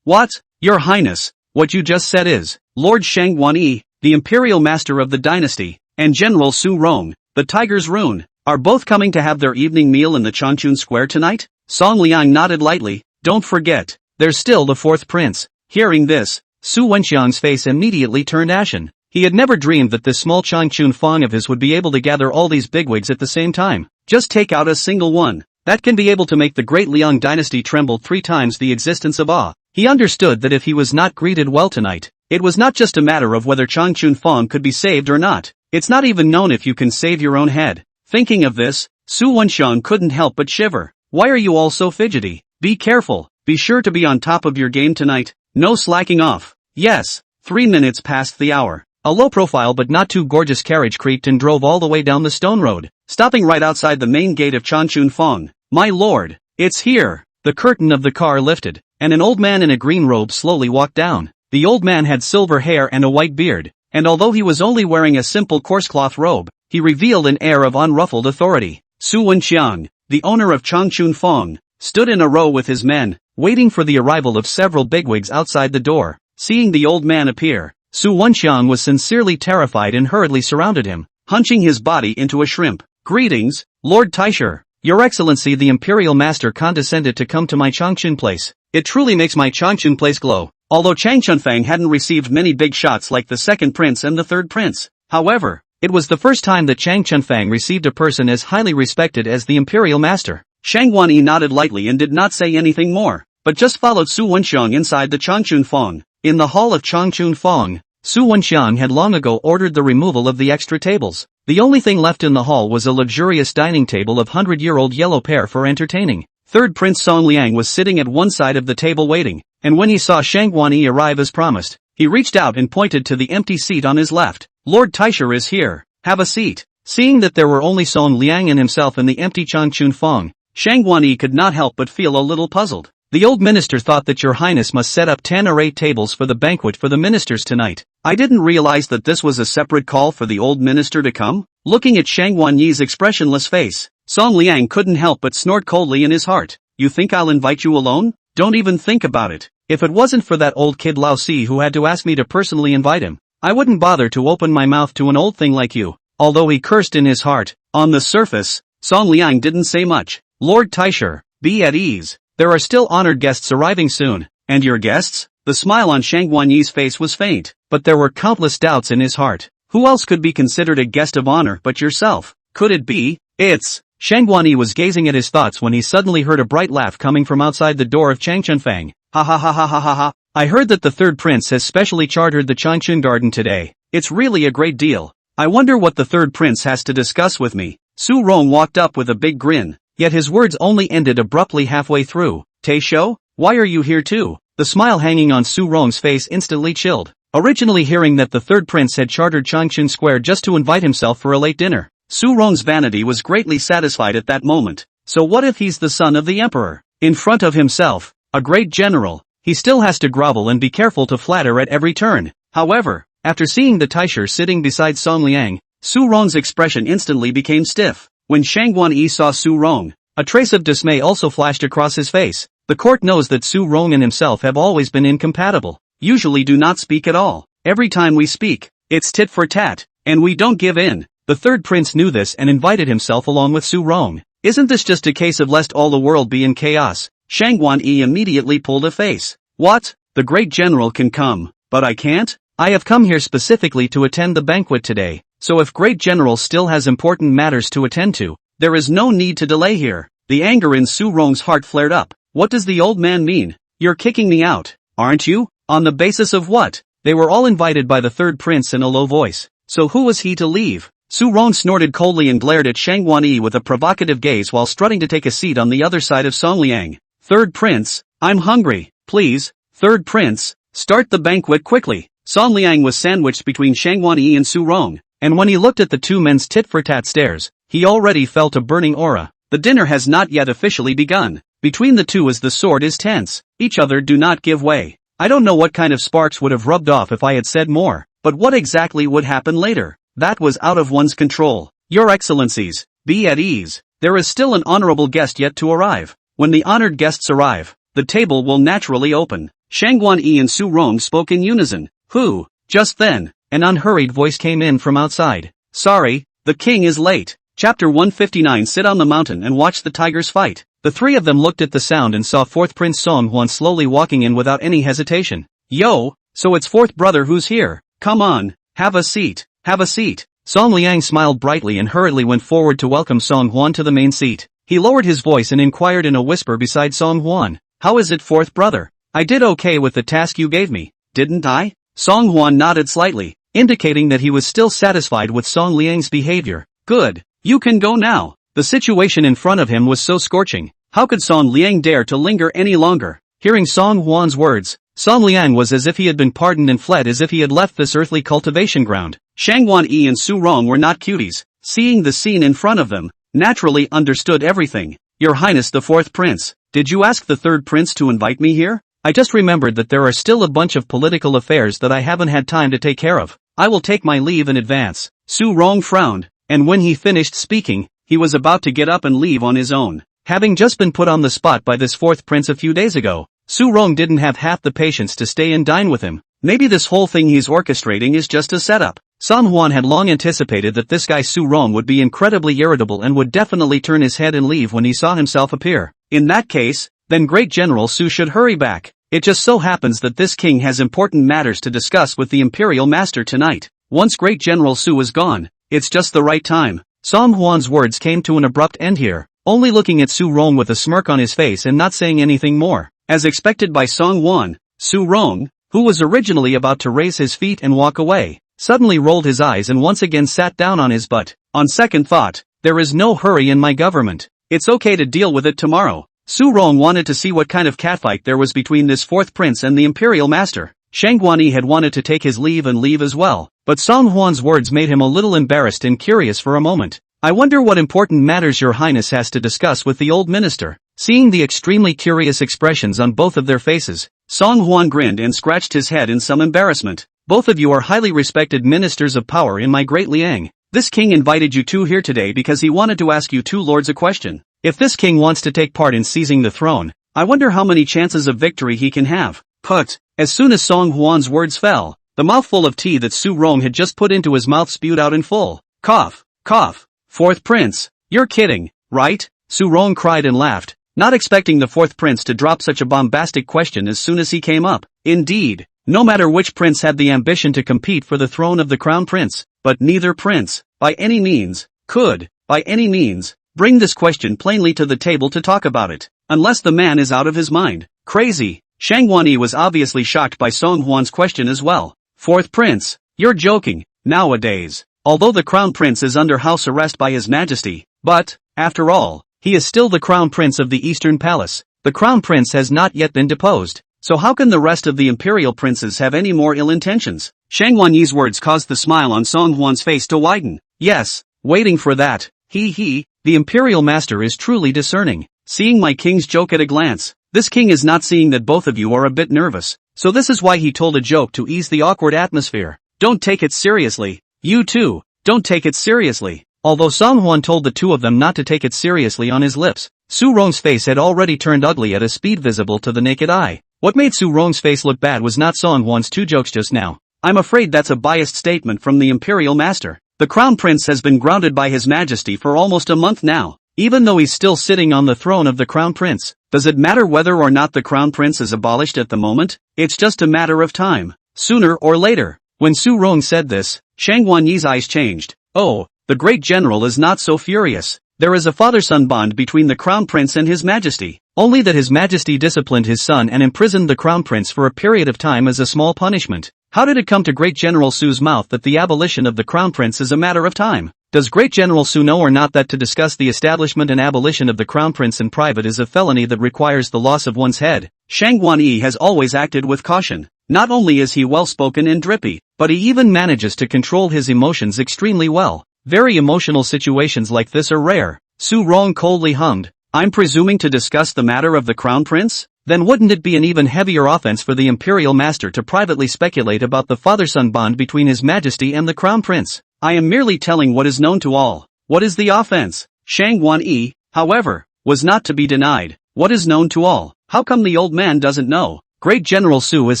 What? Your Highness, what you just said is, Lord Shang Guanyi, the imperial master of the dynasty, and General Su Rong, the Tiger's Rune, are both coming to have their evening meal in the Changchun Square tonight? Song Liang nodded lightly. Don't forget, there's still the fourth prince. Hearing this, Su Wenqiang's face immediately turned ashen. He had never dreamed that this small Changchun Fong of his would be able to gather all these bigwigs at the same time. Just take out a single one. That can be able to make the great Liang dynasty tremble 3 times the existence of awe. He understood that if he was not greeted well tonight, it was not just a matter of whether Changchun Fong could be saved or not. It's not even known if you can save your own head. Thinking of this, Su Wenqiang couldn't help but shiver. Why are you all so fidgety? Be careful. Be sure to be on top of your game tonight. No slacking off. Yes. 3 minutes past the hour. A low-profile but not too gorgeous carriage creaked and drove all the way down the stone road, stopping right outside the main gate of Changchun Fong. My lord, it's here. The curtain of the car lifted, and an old man in a green robe slowly walked down. The old man had silver hair and a white beard, and although he was only wearing a simple coarse cloth robe, he revealed an air of unruffled authority. Su Wenqiang, the owner of Changchun Fong, stood in a row with his men, waiting for the arrival of several bigwigs outside the door. Seeing the old man appear, Su Wenqiang was sincerely terrified and hurriedly surrounded him, hunching his body into a shrimp. "Greetings, Lord Taisher. Your Excellency the Imperial Master condescended to come to my Changchun place. It truly makes my Changchun place glow." Although Chang Chunfang hadn't received many big shots like the second prince and the third prince, however, it was the first time that Chang Chunfang received a person as highly respected as the Imperial Master. Shang Guanyi nodded lightly and did not say anything more, but just followed Su Wenxiang inside the Changchun Fong. In the hall of Changchun Fong, Su Wenxiang had long ago ordered the removal of the extra tables. The only thing left in the hall was a luxurious dining table of 100-year-old yellow pear for entertaining. Third Prince Song Liang was sitting at one side of the table waiting, and when he saw Shang Guanyi arrive as promised, he reached out and pointed to the empty seat on his left. "Lord Taisher is here. Have a seat." Seeing that there were only Song Liang and himself in the empty Changchun Fong, Shang Guanyi could not help but feel a little puzzled. "The old minister thought that your highness must set up 10 or 8 tables for the banquet for the ministers tonight. I didn't realize that this was a separate call for the old minister to come." Looking at Shang Guanyi's expressionless face, Song Liang couldn't help but snort coldly in his heart. "You think I'll invite you alone? Don't even think about it. If it wasn't for that old kid Lao Si who had to ask me to personally invite him, I wouldn't bother to open my mouth to an old thing like you." Although he cursed in his heart, on the surface, Song Liang didn't say much. "Lord Taisher, be at ease. There are still honored guests arriving soon." "And your guests?" The smile on Shang Guanyi's face was faint, but there were countless doubts in his heart. Who else could be considered a guest of honor but yourself? Could it be? It's... Shang Guanyi was gazing at his thoughts when he suddenly heard a bright laugh coming from outside the door of Chang Chunfang. "Ha ha ha ha ha ha ha. I heard that the third prince has specially chartered the Changchun garden today. It's really a great deal. I wonder what the third prince has to discuss with me." Su Rong walked up with a big grin, yet his words only ended abruptly halfway through. "Taisho, why are you here too?" The smile hanging on Su Rong's face instantly chilled. Originally hearing that the third prince had chartered Changchun Square just to invite himself for a late dinner, Su Rong's vanity was greatly satisfied at that moment. So what if he's the son of the emperor? In front of himself, a great general, he still has to grovel and be careful to flatter at every turn. However, after seeing the Taisher sitting beside Song Liang, Su Rong's expression instantly became stiff. When Shang Guanyi saw Su Rong, a trace of dismay also flashed across his face. The court knows that Su Rong and himself have always been incompatible. Usually do not speak at all. Every time we speak, it's tit for tat, and we don't give in. The third prince knew this and invited himself along with Su Rong. Isn't this just a case of lest all the world be in chaos? Shang Guanyi immediately pulled a face. "What? The great general can come, but I can't? I have come here specifically to attend the banquet today, so if great general still has important matters to attend to, there is no need to delay here." The anger in Su Rong's heart flared up. What does the old man mean? "You're kicking me out, aren't you? On the basis of what?" They were all invited by the third prince in a low voice. So who was he to leave? Su Rong snorted coldly and glared at Shang Guanyi with a provocative gaze while strutting to take a seat on the other side of Song Liang. "Third prince, I'm hungry. Please, third prince, start the banquet quickly." Song Liang was sandwiched between Shang Guanyi and Su Rong, and when he looked at the two men's tit-for-tat stares, he already felt a burning aura. The dinner has not yet officially begun. Between the two as the sword is tense, each other do not give way. I don't know what kind of sparks would have rubbed off if I had said more, but what exactly would happen later? That was out of one's control. "Your Excellencies, be at ease. There is still an honorable guest yet to arrive. When the honored guests arrive, the table will naturally open." Shang Guanyi and Su Rong spoke in unison. "Who?" Just then, an unhurried voice came in from outside. "Sorry, the king is late." Chapter 159. Sit on the mountain and watch the tigers fight. The three of them looked at the sound and saw fourth Prince Song Huan slowly walking in without any hesitation. "Yo, so it's fourth brother who's here. Come on, have a seat, have a seat." Song Liang smiled brightly and hurriedly went forward to welcome Song Huan to the main seat. He lowered his voice and inquired in a whisper beside Song Huan. "How is it, fourth brother? I did okay with the task you gave me, didn't I?" Song Huan nodded slightly, indicating that he was still satisfied with Song Liang's behavior. "Good, you can go now." The situation in front of him was so scorching. How could Song Liang dare to linger any longer? Hearing Song Huan's words, Song Liang was as if he had been pardoned and fled as if he had left this earthly cultivation ground. Shang Guanyi and Su Rong were not cuties. Seeing the scene in front of them, naturally understood everything. "Your Highness the fourth prince, did you ask the third prince to invite me here? I just remembered that there are still a bunch of political affairs that I haven't had time to take care of. I will take my leave in advance." Su Rong frowned. and when he finished speaking, he was about to get up and leave on his own. Having just been put on the spot by this fourth prince a few days ago, Su Rong didn't have half the patience to stay and dine with him. Maybe this whole thing he's orchestrating is just a setup. San Huan had long anticipated that this guy Su Rong would be incredibly irritable and would definitely turn his head and leave when he saw himself appear. In that case, then Great General Su should hurry back. It just so happens that this king has important matters to discuss with the Imperial Master tonight. Once Great General Su was gone, it's just the right time. San Huan's words came to an abrupt end here, only looking at Su Rong with a smirk on his face and not saying anything more. As expected by Song Huan, Su Rong, who was originally about to raise his feet and walk away, suddenly rolled his eyes and once again sat down on his butt. On second thought, there is no hurry in my government. It's okay to deal with it tomorrow. Su Rong wanted to see what kind of catfight there was between this fourth prince and the Imperial Master. Shang Guanyi had wanted to take his leave and leave as well, but Song Huan's words made him a little embarrassed and curious for a moment. I wonder what important matters your highness has to discuss with the old minister. Seeing the extremely curious expressions on both of their faces, Song Huan grinned and scratched his head in some embarrassment. Both of you are highly respected ministers of power in my great Liang. This king invited you two here today because he wanted to ask you two lords a question. If this king wants to take part in seizing the throne, I wonder how many chances of victory he can have. Put. As soon as Song Huan's words fell, the mouthful of tea that Su Rong had just put into his mouth spewed out in full. Cough, cough. Fourth prince, you're kidding, right? Su Rong cried and laughed, not expecting the fourth prince to drop such a bombastic question as soon as he came up. Indeed, no matter which prince had the ambition to compete for the throne of the crown prince, but neither prince, by any means, could, by any means, bring this question plainly to the table to talk about it, unless the man is out of his mind. Crazy. Shang Guanyi was obviously shocked by Song Huan's question as well. Fourth prince, you're joking, nowadays. Although the crown prince is under house arrest by his majesty, but, after all, he is still the crown prince of the Eastern Palace. The crown prince has not yet been deposed, so how can the rest of the imperial princes have any more ill intentions? Shang Guanyi's words caused the smile on Song Huan's face to widen. Yes, waiting for that. The imperial master is truly discerning, seeing my king's joke at a glance. This king is not seeing that both of you are a bit nervous, so this is why he told a joke to ease the awkward atmosphere. Don't take it seriously. You too, don't take it seriously. Although Song Huan told the two of them not to take it seriously on his lips, Su Rong's face had already turned ugly at a speed visible to the naked eye. What made Su Rong's face look bad was not Song Huan's two jokes just now. I'm afraid that's a biased statement from the imperial master. The crown prince has been grounded by his majesty for almost a month now. Even though he's still sitting on the throne of the crown prince, does it matter whether or not the crown prince is abolished at the moment? It's just a matter of time, sooner or later. When Su Rong said this, Shang Guanyi's eyes changed. Oh, the great general is not so furious. There is a father-son bond between the crown prince and his majesty. Only that his majesty disciplined his son and imprisoned the crown prince for a period of time as a small punishment. How did it come to Great General Su's mouth that the abolition of the crown prince is a matter of time? Does Great General Su know or not that to discuss the establishment and abolition of the crown prince in private is a felony that requires the loss of one's head? Shang Guanyi has always acted with caution. Not only is he well-spoken and drippy, but he even manages to control his emotions extremely well. Very emotional situations like this are rare. Su Rong coldly hummed. I'm presuming to discuss the matter of the crown prince? Then wouldn't it be an even heavier offense for the imperial master to privately speculate about the father-son bond between his majesty and the crown prince? I am merely telling what is known to all. What is the offense? Shang Guanyi, however, was not to be denied. What is known to all? How come the old man doesn't know? Great General Su has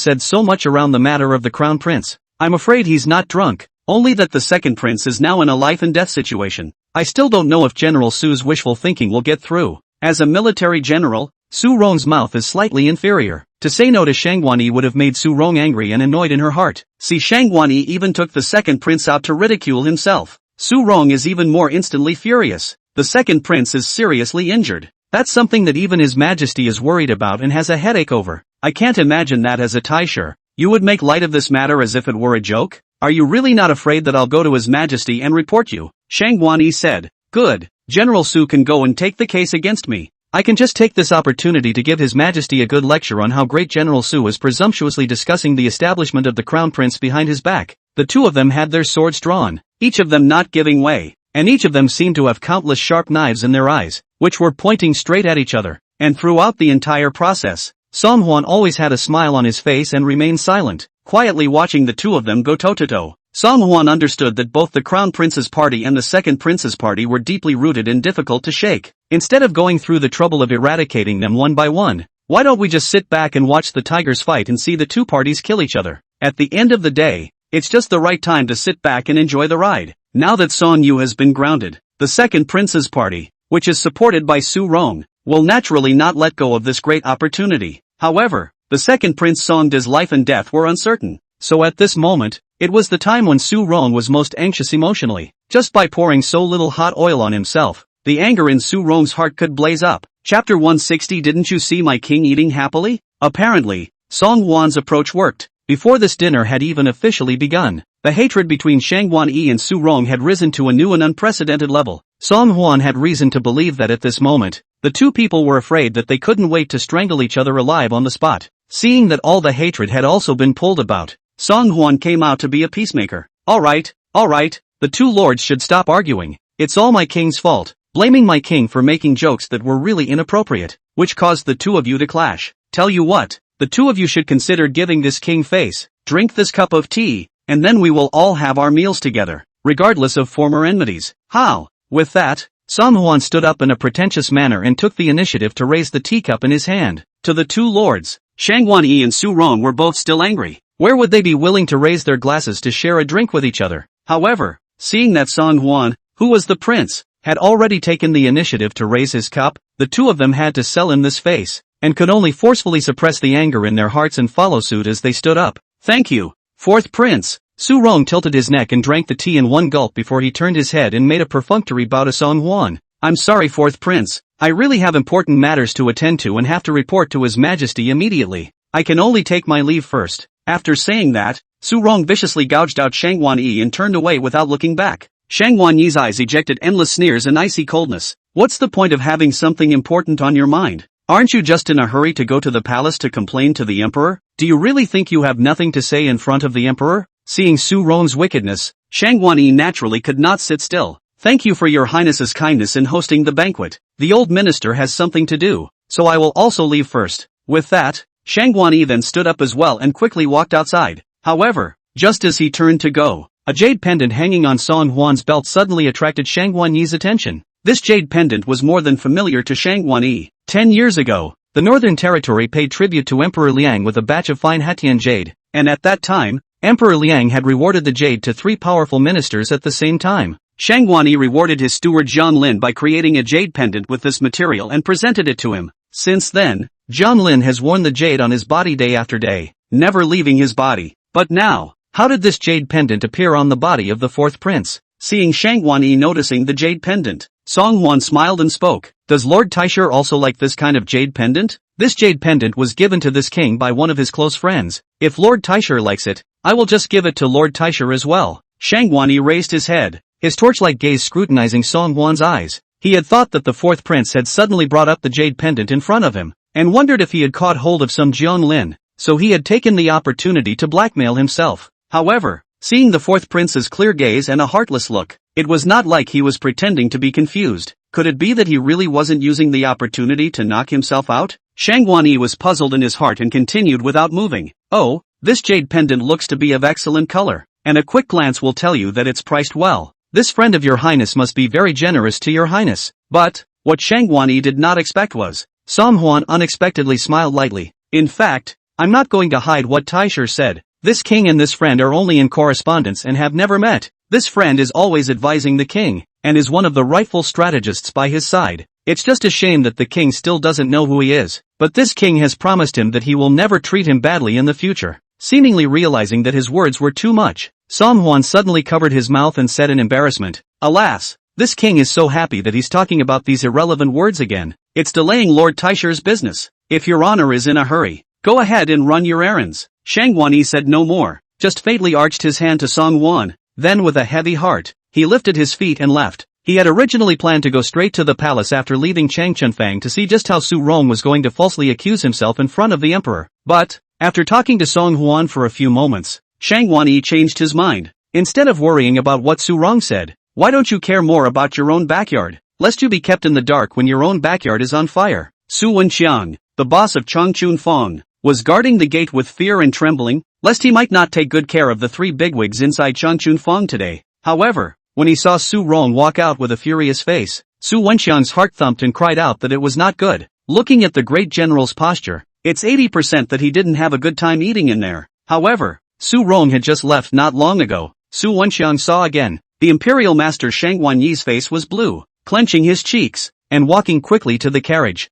said so much around the matter of the crown prince. I'm afraid he's not drunk, only that the second prince is now in a life and death situation. I still don't know if General Su's wishful thinking will get through. As a military general, Su Rong's mouth is slightly inferior. To say no to Shang Guanyi would have made Su Rong angry and annoyed in her heart. See, Shang Guanyi even took the second prince out to ridicule himself. Su Rong is even more instantly furious. The second prince is seriously injured. That's something that even his majesty is worried about and has a headache over. I can't imagine that as a taisher. You would make light of this matter as if it were a joke? Are you really not afraid that I'll go to his majesty and report you? Shang Guanyi said. Good. General Su can go and take the case against me. I can just take this opportunity to give his majesty a good lecture on how great General Su is presumptuously discussing the establishment of the crown prince behind his back. The two of them had their swords drawn, each of them not giving way, and each of them seemed to have countless sharp knives in their eyes, which were pointing straight at each other. And throughout the entire process, Song Huan always had a smile on his face and remained silent, quietly watching the two of them go toe-to-toe. Song Huan understood that both the Crown Prince's party and the Second Prince's party were deeply rooted and difficult to shake. Instead of going through the trouble of eradicating them one by one, why don't we just sit back and watch the tigers fight and see the two parties kill each other? At the end of the day, it's just the right time to sit back and enjoy the ride. Now that Song Yu has been grounded, the Second Prince's party, which is supported by Su Rong, will naturally not let go of this great opportunity. However, the Second Prince Song De's life and death were uncertain. So at this moment, it was the time when Su Rong was most anxious emotionally. Just by pouring so little hot oil on himself, the anger in Su Rong's heart could blaze up. Chapter 160. Didn't you see my king eating happily? Apparently, Song Huan's approach worked. Before this dinner had even officially begun, the hatred between Shang Guanyi and Su Rong had risen to a new and unprecedented level. Song Huan had reason to believe that at this moment, the two people were afraid that they couldn't wait to strangle each other alive on the spot. Seeing that all the hatred had also been pulled about, Song Huan came out to be a peacemaker. Alright, the two lords should stop arguing. It's all my king's fault, blaming my king for making jokes that were really inappropriate, which caused the two of you to clash. Tell you what, the two of you should consider giving this king face. Drink this cup of tea, and then we will all have our meals together, regardless of former enmities. How? With that, Song Huan stood up in a pretentious manner and took the initiative to raise the teacup in his hand. To the two lords, Shang Guanyi and Su Rong were both still angry. Where would they be willing to raise their glasses to share a drink with each other? However, seeing that Song Huan, who was the prince, had already taken the initiative to raise his cup, the two of them had to sell him this face, and could only forcefully suppress the anger in their hearts and follow suit as they stood up. Thank you, fourth prince. Su Rong tilted his neck and drank the tea in one gulp before he turned his head and made a perfunctory bow to Song Huan. I'm sorry, fourth prince, I really have important matters to attend to and have to report to His Majesty immediately. I can only take my leave first. After saying that, Su Rong viciously gouged out Shang Guanyi and turned away without looking back. Shang Guanyi's eyes ejected endless sneers and icy coldness. What's the point of having something important on your mind? Aren't you just in a hurry to go to the palace to complain to the emperor? Do you really think you have nothing to say in front of the emperor? Seeing Su Rong's wickedness, Shang Guanyi naturally could not sit still. Thank you for your highness's kindness in hosting the banquet. The old minister has something to do, so I will also leave first. With that, Shang Guanyi then stood up as well and quickly walked outside. However, just as he turned to go, a jade pendant hanging on Song Huan's belt suddenly attracted Shang Guanyi's attention. This jade pendant was more than familiar to Shang Guanyi. 10 years ago, the Northern Territory paid tribute to Emperor Liang with a batch of fine Hatian jade, and at that time, Emperor Liang had rewarded the jade to 3 powerful ministers at the same time. Shang Guanyi rewarded his steward Zhang Lin by creating a jade pendant with this material and presented it to him. Since then, Zhang Lin has worn the jade on his body day after day, never leaving his body. But now, how did this jade pendant appear on the body of the fourth prince? Seeing Shang Guanyi noticing the jade pendant, Song Huan smiled and spoke. Does Lord Taisher also like this kind of jade pendant? This jade pendant was given to this king by one of his close friends. If Lord Taisher likes it, I will just give it to Lord Taisher as well. Shang Guanyi raised his head, his torchlight gaze scrutinizing Song Huan's eyes. He had thought that the fourth prince had suddenly brought up the jade pendant in front of him, and wondered if he had caught hold of some Zhang Lin, so he had taken the opportunity to blackmail himself. However, seeing the fourth prince's clear gaze and a heartless look, it was not like he was pretending to be confused. Could it be that he really wasn't using the opportunity to knock himself out? Shang Guanyi was puzzled in his heart and continued without moving. Oh, this jade pendant looks to be of excellent color, and a quick glance will tell you that it's priced well. This friend of your highness must be very generous to your highness. But, what Shang Guanyi did not expect was, Song Huan unexpectedly smiled lightly. In fact, I'm not going to hide what Taisher said. This king and this friend are only in correspondence and have never met. This friend is always advising the king, and is one of the rightful strategists by his side. It's just a shame that the king still doesn't know who he is, but this king has promised him that he will never treat him badly in the future. Seemingly realizing that his words were too much, Song Huan suddenly covered his mouth and said in embarrassment, Alas, this king is so happy that he's talking about these irrelevant words again. It's delaying Lord Taisher's business. If your honor is in a hurry, go ahead and run your errands. Shang Guanyi said no more, just faintly arched his hand to Song Huan, then with a heavy heart, he lifted his feet and left. He had originally planned to go straight to the palace after leaving Chang Chunfang to see just how Su Rong was going to falsely accuse himself in front of the emperor. But, after talking to Song Huan for a few moments, Shang Guanyi changed his mind. Instead of worrying about what Su Rong said, why don't you care more about your own backyard, lest you be kept in the dark when your own backyard is on fire? Su Wenqiang, the boss of Changchun Fong, was guarding the gate with fear and trembling, lest he might not take good care of the three bigwigs inside Changchun today. However, when he saw Su Rong walk out with a furious face, Su Wenxiang's heart thumped and cried out that it was not good. Looking at the great general's posture, it's 80% that he didn't have a good time eating in there. However, Su Rong had just left not long ago. Su Wenxiang saw again. The imperial master Shang Wanyi's face was blue, clenching his cheeks, and walking quickly to the carriage.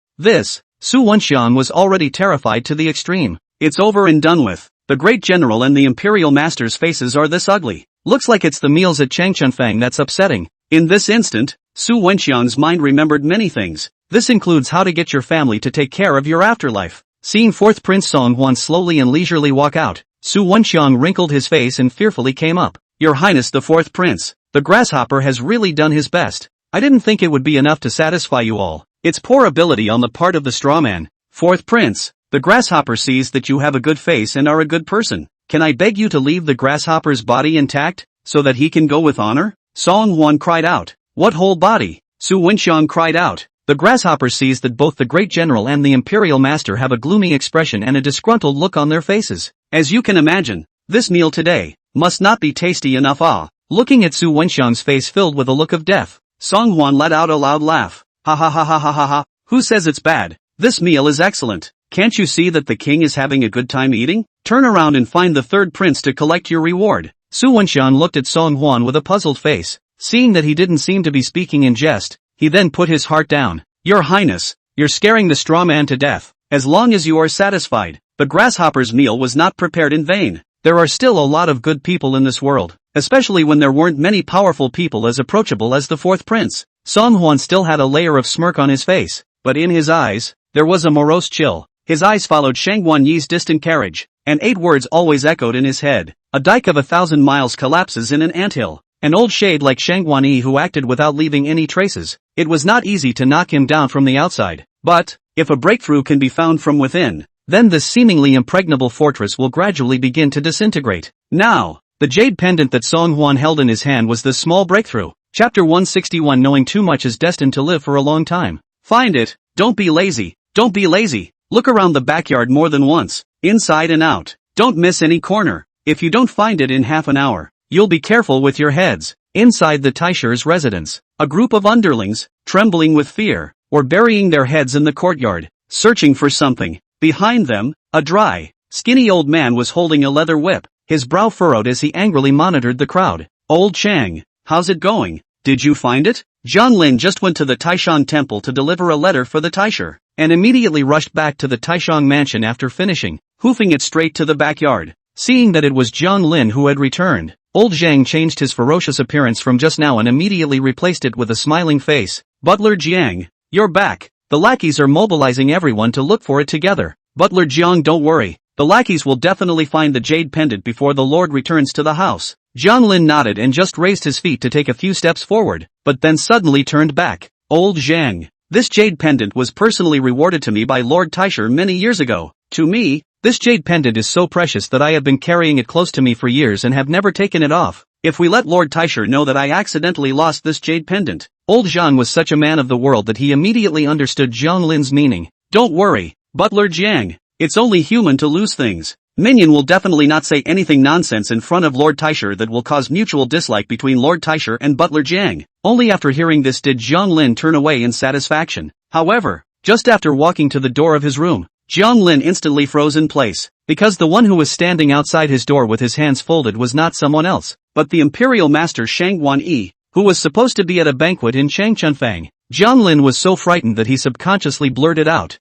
Su Wenxiang was already terrified to the extreme. It's over and done with. The great general and the imperial master's faces are this ugly. Looks like it's the meals at Changchunfang that's upsetting. In this instant, Su Wenxiang's mind remembered many things. This includes how to get your family to take care of your afterlife. Seeing fourth Prince Song Huan slowly and leisurely walk out, Su Wenxiang wrinkled his face and fearfully came up. Your Highness the fourth prince, the grasshopper has really done his best. I didn't think it would be enough to satisfy you all. It's poor ability on the part of the straw man. Fourth prince, the grasshopper sees that you have a good face and are a good person. Can I beg you to leave the grasshopper's body intact, so that he can go with honor? Song Huan cried out. What whole body? Su Wenxiang cried out. The grasshopper sees that both the great general and the imperial master have a gloomy expression and a disgruntled look on their faces. As you can imagine, this meal today must not be tasty enough. Looking at Su Wenxiang's face filled with a look of death, Song Huan let out a loud laugh. Ha ha ha ha ha ha ha. Who says it's bad? This meal is excellent. Can't you see that the king is having a good time eating? Turn around and find the third prince to collect your reward. Su Wenxiang looked at Song Huan with a puzzled face. Seeing that he didn't seem to be speaking in jest, he then put his heart down. Your Highness, you're scaring the straw man to death. As long as you are satisfied, the grasshopper's meal was not prepared in vain. There are still a lot of good people in this world, especially when there weren't many powerful people as approachable as the fourth prince. Song Huan still had a layer of smirk on his face, but in his eyes, there was a morose chill. His eyes followed Shang Wanyi's distant carriage, and 8 words always echoed in his head. A dike of 1,000 miles collapses in an anthill. An old shade like Shang Wanyi who acted without leaving any traces. It was not easy to knock him down from the outside, but, if a breakthrough can be found from within, then this seemingly impregnable fortress will gradually begin to disintegrate. Now, the jade pendant that Song Huan held in his hand was this small breakthrough. Chapter 161. Knowing too much is destined to live for a long time. Find it. Don't be lazy. Don't be lazy. Look around the backyard more than once, inside and out. Don't miss any corner. If you don't find it in half an hour, you'll be careful with your heads. Inside the Taisher's residence, a group of underlings, trembling with fear, were burying their heads in the courtyard, searching for something. Behind them, a dry, skinny old man was holding a leather whip, his brow furrowed as he angrily monitored the crowd. Old Chang, how's it going? Did you find it? Zhang Lin just went to the Taishan temple to deliver a letter for the Taisher, and immediately rushed back to the Taishang mansion after finishing, hoofing it straight to the backyard. Seeing that it was Zhang Lin who had returned, old Zhang changed his ferocious appearance from just now and immediately replaced it with a smiling face. Butler Jiang, you're back. The lackeys are mobilizing everyone to look for it together. Butler Jiang, don't worry. The lackeys will definitely find the jade pendant before the Lord returns to the house. Zhang Lin nodded and just raised his feet to take a few steps forward, but then suddenly turned back. Old Zhang, this jade pendant was personally rewarded to me by Lord Taisher many years ago. To me, this jade pendant is so precious that I have been carrying it close to me for years and have never taken it off. If we let Lord Taisher know that I accidentally lost this jade pendant. Old Zhang was such a man of the world that he immediately understood Zhang Lin's meaning. Don't worry, Butler Jiang. It's only human to lose things. Minion will definitely not say anything nonsense in front of Lord Taisher that will cause mutual dislike between Lord Taisher and Butler Jiang. Only after hearing this did Zhang Lin turn away in satisfaction. However, just after walking to the door of his room, Zhang Lin instantly froze in place, because the one who was standing outside his door with his hands folded was not someone else, but the imperial master Shang Wanyi, who was supposed to be at a banquet in Changchunfang. Zhang Lin was so frightened that he subconsciously blurted out,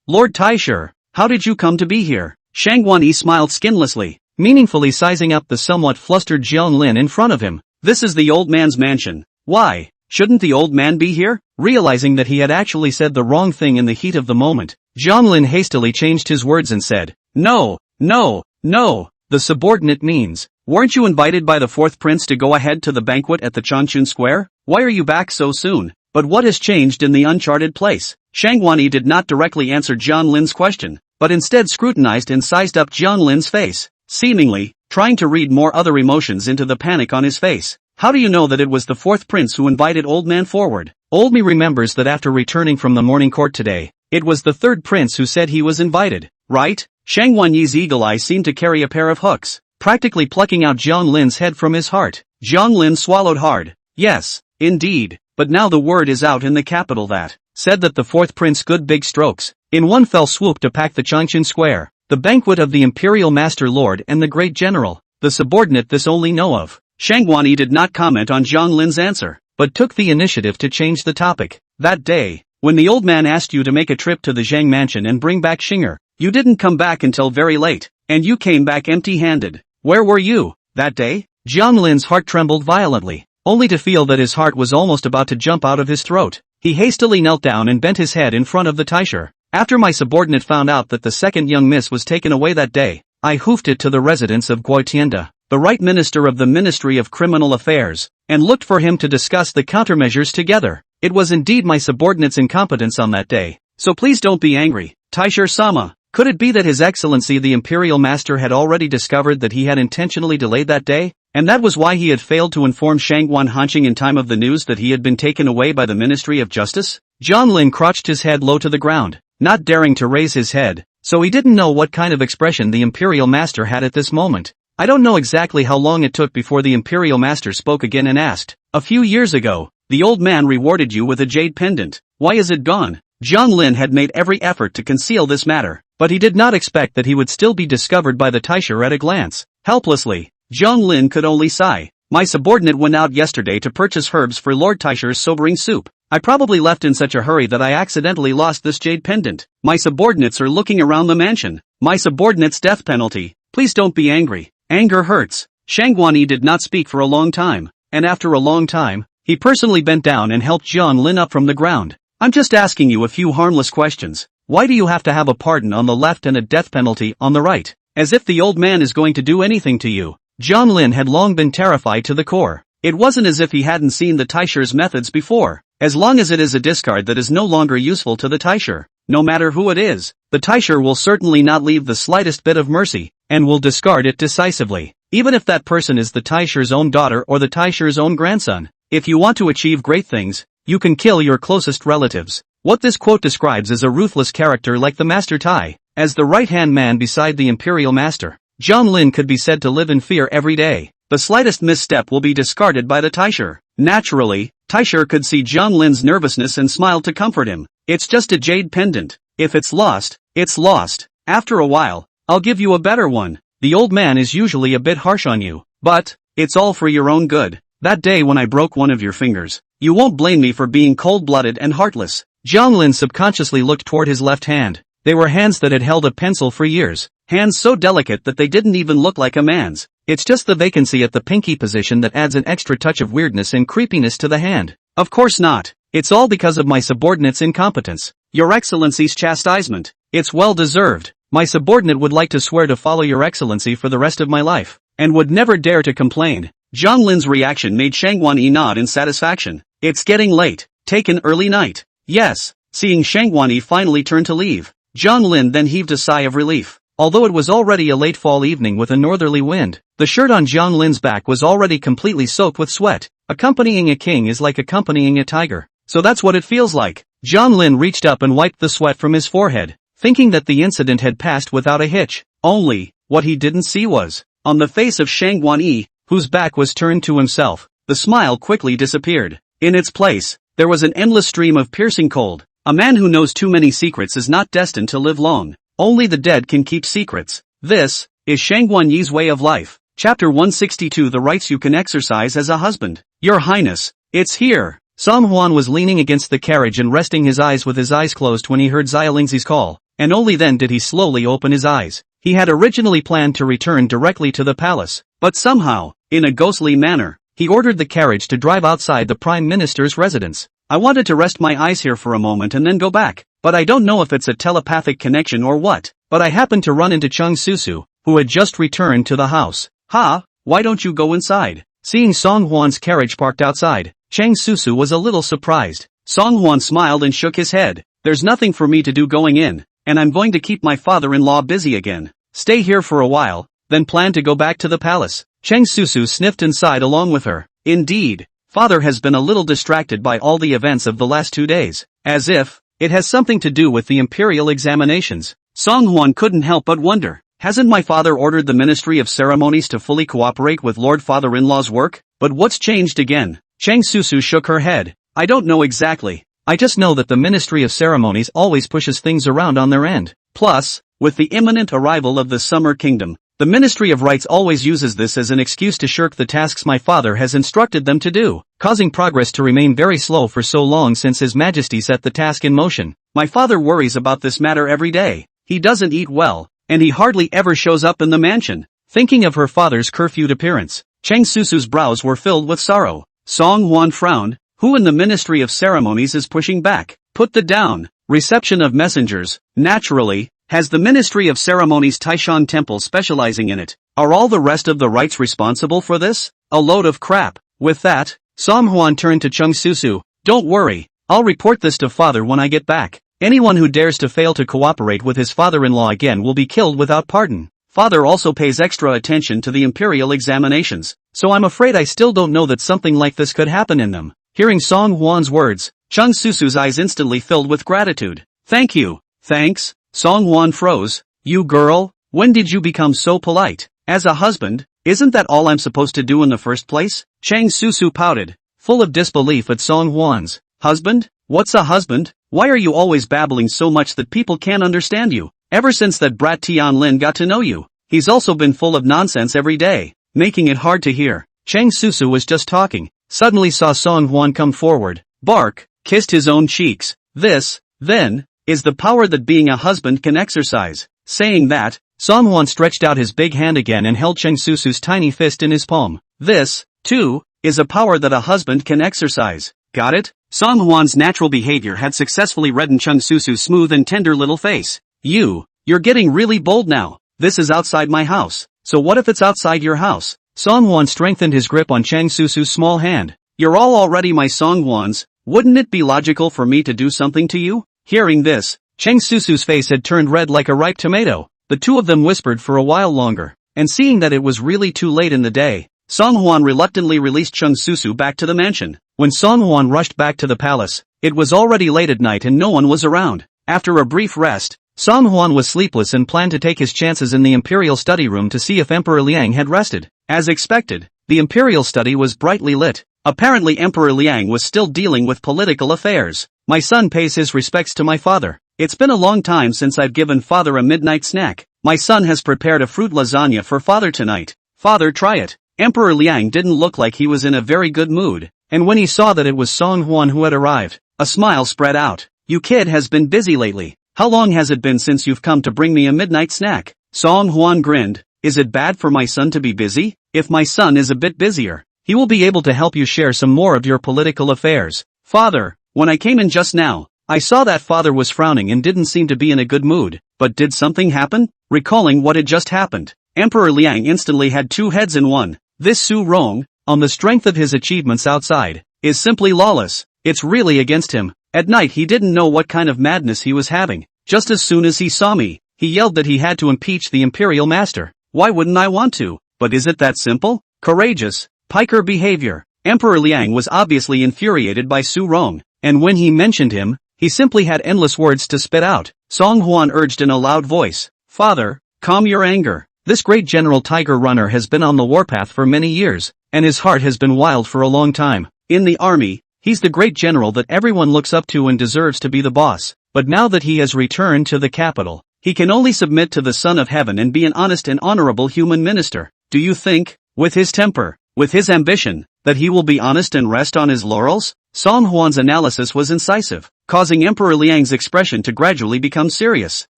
Lord Taisher, how did you come to be here? Shang Wanyi smiled skinlessly, meaningfully sizing up the somewhat flustered Zhang Lin in front of him. This is the old man's mansion. Why, shouldn't the old man be here? Realizing that he had actually said the wrong thing in the heat of the moment, Zhang Lin hastily changed his words and said, No, the subordinate means, weren't you invited by the fourth prince to go ahead to the banquet at the Changchun Square? Why are you back so soon? But what has changed in the uncharted place? Shang Wanyi did not directly answer Zhang Lin's question, but instead scrutinized and sized up Zhang Lin's face, seemingly trying to read more other emotions into the panic on his face. How do you know that it was the fourth prince who invited old man forward? Old me remembers that after returning from the morning court today, it was the third prince who said he was invited, right? Shang Wanyi's eagle eye seemed to carry a pair of hooks, practically plucking out Jiang Lin's head from his heart. Jiang Lin swallowed hard. Yes, indeed, but now the word is out in the capital that said that the fourth prince good big strokes, in one fell swoop to pack the Changshan Square, the banquet of the imperial master lord and the great general, the subordinate this only know of. Shang Wanyi did not comment on Jiang Lin's answer, but took the initiative to change the topic. That day, when the old man asked you to make a trip to the Zhang mansion and bring back Xinger, you didn't come back until very late, and you came back empty-handed. Where were you that day? Jiang Lin's heart trembled violently, only to feel that his heart was almost about to jump out of his throat. He hastily knelt down and bent his head in front of the Taisher. After my subordinate found out that the second young miss was taken away that day, I hoofed it to the residence of Guotienda, the right minister of the Ministry of Criminal Affairs, and looked for him to discuss the countermeasures together. It was indeed my subordinate's incompetence on that day, so please don't be angry, Taisher-sama. Could it be that His Excellency the Imperial Master had already discovered that he had intentionally delayed that day, and that was why he had failed to inform Shangguan Hanqing in time of the news that he had been taken away by the Ministry of Justice? Jiang Lin crouched his head low to the ground, not daring to raise his head, so he didn't know what kind of expression the Imperial Master had at this moment. I don't know exactly how long it took before the Imperial Master spoke again and asked, "A few years ago, the old man rewarded you with a jade pendant. Why is it gone?" Jiang Lin had made every effort to conceal this matter, but he did not expect that he would still be discovered by the Taisher at a glance. Helplessly, Jiang Lin could only sigh. My subordinate went out yesterday to purchase herbs for Lord Taisher's sobering soup. I probably left in such a hurry that I accidentally lost this jade pendant. My subordinates are looking around the mansion. My subordinate's death penalty. Please don't be angry. Anger hurts. Shangguani did not speak for a long time, and after a long time, he personally bent down and helped Jiang Lin up from the ground. I'm just asking you a few harmless questions. Why do you have to have a pardon on the left and a death penalty on the right? As if the old man is going to do anything to you. Jiang Lin had long been terrified to the core. It wasn't as if he hadn't seen the Taisher's methods before. As long as it is a discard that is no longer useful to the Taisher, no matter who it is, the Taisher will certainly not leave the slightest bit of mercy, and will discard it decisively. Even if that person is the Taisher's own daughter or the Taisher's own grandson. If you want to achieve great things, you can kill your closest relatives. What this quote describes is a ruthless character like the Master Tai. As the right-hand man beside the Imperial Master, Jiang Lin could be said to live in fear every day. The slightest misstep will be discarded by the Taisher. Naturally, Taisher could see Jiang Lin's nervousness and smiled to comfort him. It's just a jade pendant. If it's lost, it's lost. After a while, I'll give you a better one. The old man is usually a bit harsh on you, but it's all for your own good. That day when I broke one of your fingers, you won't blame me for being cold-blooded and heartless. Jiang Lin subconsciously looked toward his left hand. They were hands that had held a pencil for years, hands so delicate that they didn't even look like a man's. It's just the vacancy at the pinky position that adds an extra touch of weirdness and creepiness to the hand. Of course not. It's all because of my subordinate's incompetence. Your Excellency's chastisement. It's well deserved. My subordinate would like to swear to follow Your Excellency for the rest of my life, and would never dare to complain. Jiang Lin's reaction made Shangguan nod in satisfaction. It's getting late. Take an early night. Yes. Seeing Shangguan finally turn to leave, Jiang Lin then heaved a sigh of relief. Although it was already a late fall evening with a northerly wind, the shirt on Jiang Lin's back was already completely soaked with sweat. Accompanying a king is like accompanying a tiger. So that's what it feels like. Jiang Lin reached up and wiped the sweat from his forehead, thinking that the incident had passed without a hitch. Only, what he didn't see was, on the face of Shangguan, whose back was turned to himself, the smile quickly disappeared. In its place, there was an endless stream of piercing cold. A man who knows too many secrets is not destined to live long. Only the dead can keep secrets. This is Shangguan Yi's way of life. Chapter 162 The rights you can exercise as a husband. Your Highness, it's here. Song Huan was leaning against the carriage and resting his eyes with his eyes closed when he heard Xialingzi's call, and only then did he slowly open his eyes. He had originally planned to return directly to the palace, but somehow, in a ghostly manner, he ordered the carriage to drive outside the Prime Minister's residence. I wanted to rest my eyes here for a moment and then go back, but I don't know if it's a telepathic connection or what, but I happened to run into Chung Susu, who had just returned to the house. Ha, why don't you go inside? Seeing Song Huan's carriage parked outside, Chang Susu was a little surprised. Song Huan smiled and shook his head. There's nothing for me to do going in, and I'm going to keep my father-in-law busy again. Stay here for a while, then plan to go back to the palace. Chang Susu sniffed and sighed along with her. Indeed, father has been a little distracted by all the events of the last 2 days, as if it has something to do with the imperial examinations. Song Hwan couldn't help but wonder, hasn't my father ordered the Ministry of Ceremonies to fully cooperate with Lord Father-in-law's work? But what's changed again? Chang Susu shook her head. I don't know exactly. I just know that the Ministry of Ceremonies always pushes things around on their end. Plus, with the imminent arrival of the Summer Kingdom, the Ministry of Rites always uses this as an excuse to shirk the tasks my father has instructed them to do, causing progress to remain very slow for so long since His Majesty set the task in motion. My father worries about this matter every day. He doesn't eat well, and he hardly ever shows up in the mansion. Thinking of her father's curfewed appearance, Chang Susu's brows were filled with sorrow. Song Hwan frowned. Who in the Ministry of Ceremonies is pushing back? Put the down. Reception of messengers. Naturally. Has the Ministry of Ceremonies Taishan Temple specializing in it? Are all the rest of the rites responsible for this? A load of crap. With that, Song Hwan turned to Chung Susu. Don't worry. I'll report this to father when I get back. Anyone who dares to fail to cooperate with his father-in-law again will be killed without pardon. Father also pays extra attention to the imperial examinations, so I'm afraid I still don't know that something like this could happen in them. Hearing Song Hwan's words, Chung Susu's eyes instantly filled with gratitude. Thank you. Thanks. Song Hwan froze. You girl, when did you become so polite? As a husband, isn't that all I'm supposed to do in the first place? Chang Susu pouted, full of disbelief at Song Hwan's husband? What's a husband? Why are you always babbling so much that people can't understand you? Ever since that brat Tian Lin got to know you, he's also been full of nonsense every day, making it hard to hear. Chang Susu was just talking, suddenly saw Song Hwan come forward, bark, kissed his own cheeks. This, then, is the power that being a husband can exercise. Saying that, Song Hwan stretched out his big hand again and held Chang Susu's tiny fist in his palm. This, too, is a power that a husband can exercise. Got it? Song Hwan's natural behavior had successfully reddened Chung Susu's smooth and tender little face. You're getting really bold now. This is outside my house. So what if it's outside your house? Song Hwan strengthened his grip on Chang Susu's small hand. You're all already my Song Hwans. Wouldn't it be logical for me to do something to you? Hearing this, Chang Susu's face had turned red like a ripe tomato. The two of them whispered for a while longer, and seeing that it was really too late in the day, Song Hwan reluctantly released Chung Susu back to the mansion. When Song Hwan rushed back to the palace, it was already late at night and no one was around. After a brief rest, Song Hwan was sleepless and planned to take his chances in the imperial study room to see if Emperor Liang had rested. As expected, the imperial study was brightly lit. Apparently Emperor Liang was still dealing with political affairs. My son pays his respects to my father. It's been a long time since I've given father a midnight snack. My son has prepared a fruit lasagna for father tonight. Father, try it. Emperor Liang didn't look like he was in a very good mood, and when he saw that it was Song Hwan who had arrived, a smile spread out. You kid has been busy lately. How long has it been since you've come to bring me a midnight snack? Song Hwan grinned. Is it bad for my son to be busy? If my son is a bit busier, he will be able to help you share some more of your political affairs. Father, when I came in just now, I saw that father was frowning and didn't seem to be in a good mood. But did something happen? Recalling what had just happened, Emperor Liang instantly had two heads in one. This Su Rong, on the strength of his achievements outside, is simply lawless. It's really against him. At night he didn't know what kind of madness he was having. Just as soon as he saw me, he yelled that he had to impeach the imperial master. Why wouldn't I want to? But is it that simple? Courageous, piker behavior. Emperor Liang was obviously infuriated by Su Rong, and when he mentioned him, he simply had endless words to spit out. Song Hwan urged in a loud voice, Father, calm your anger. This great general Tiger Runner has been on the warpath for many years, and his heart has been wild for a long time. In the army, he's the great general that everyone looks up to and deserves to be the boss. But now that he has returned to the capital, he can only submit to the Son of Heaven and be an honest and honorable human minister. Do you think, with his temper, with his ambition, that he will be honest and rest on his laurels? Song Hwan's analysis was incisive, causing Emperor Liang's expression to gradually become serious.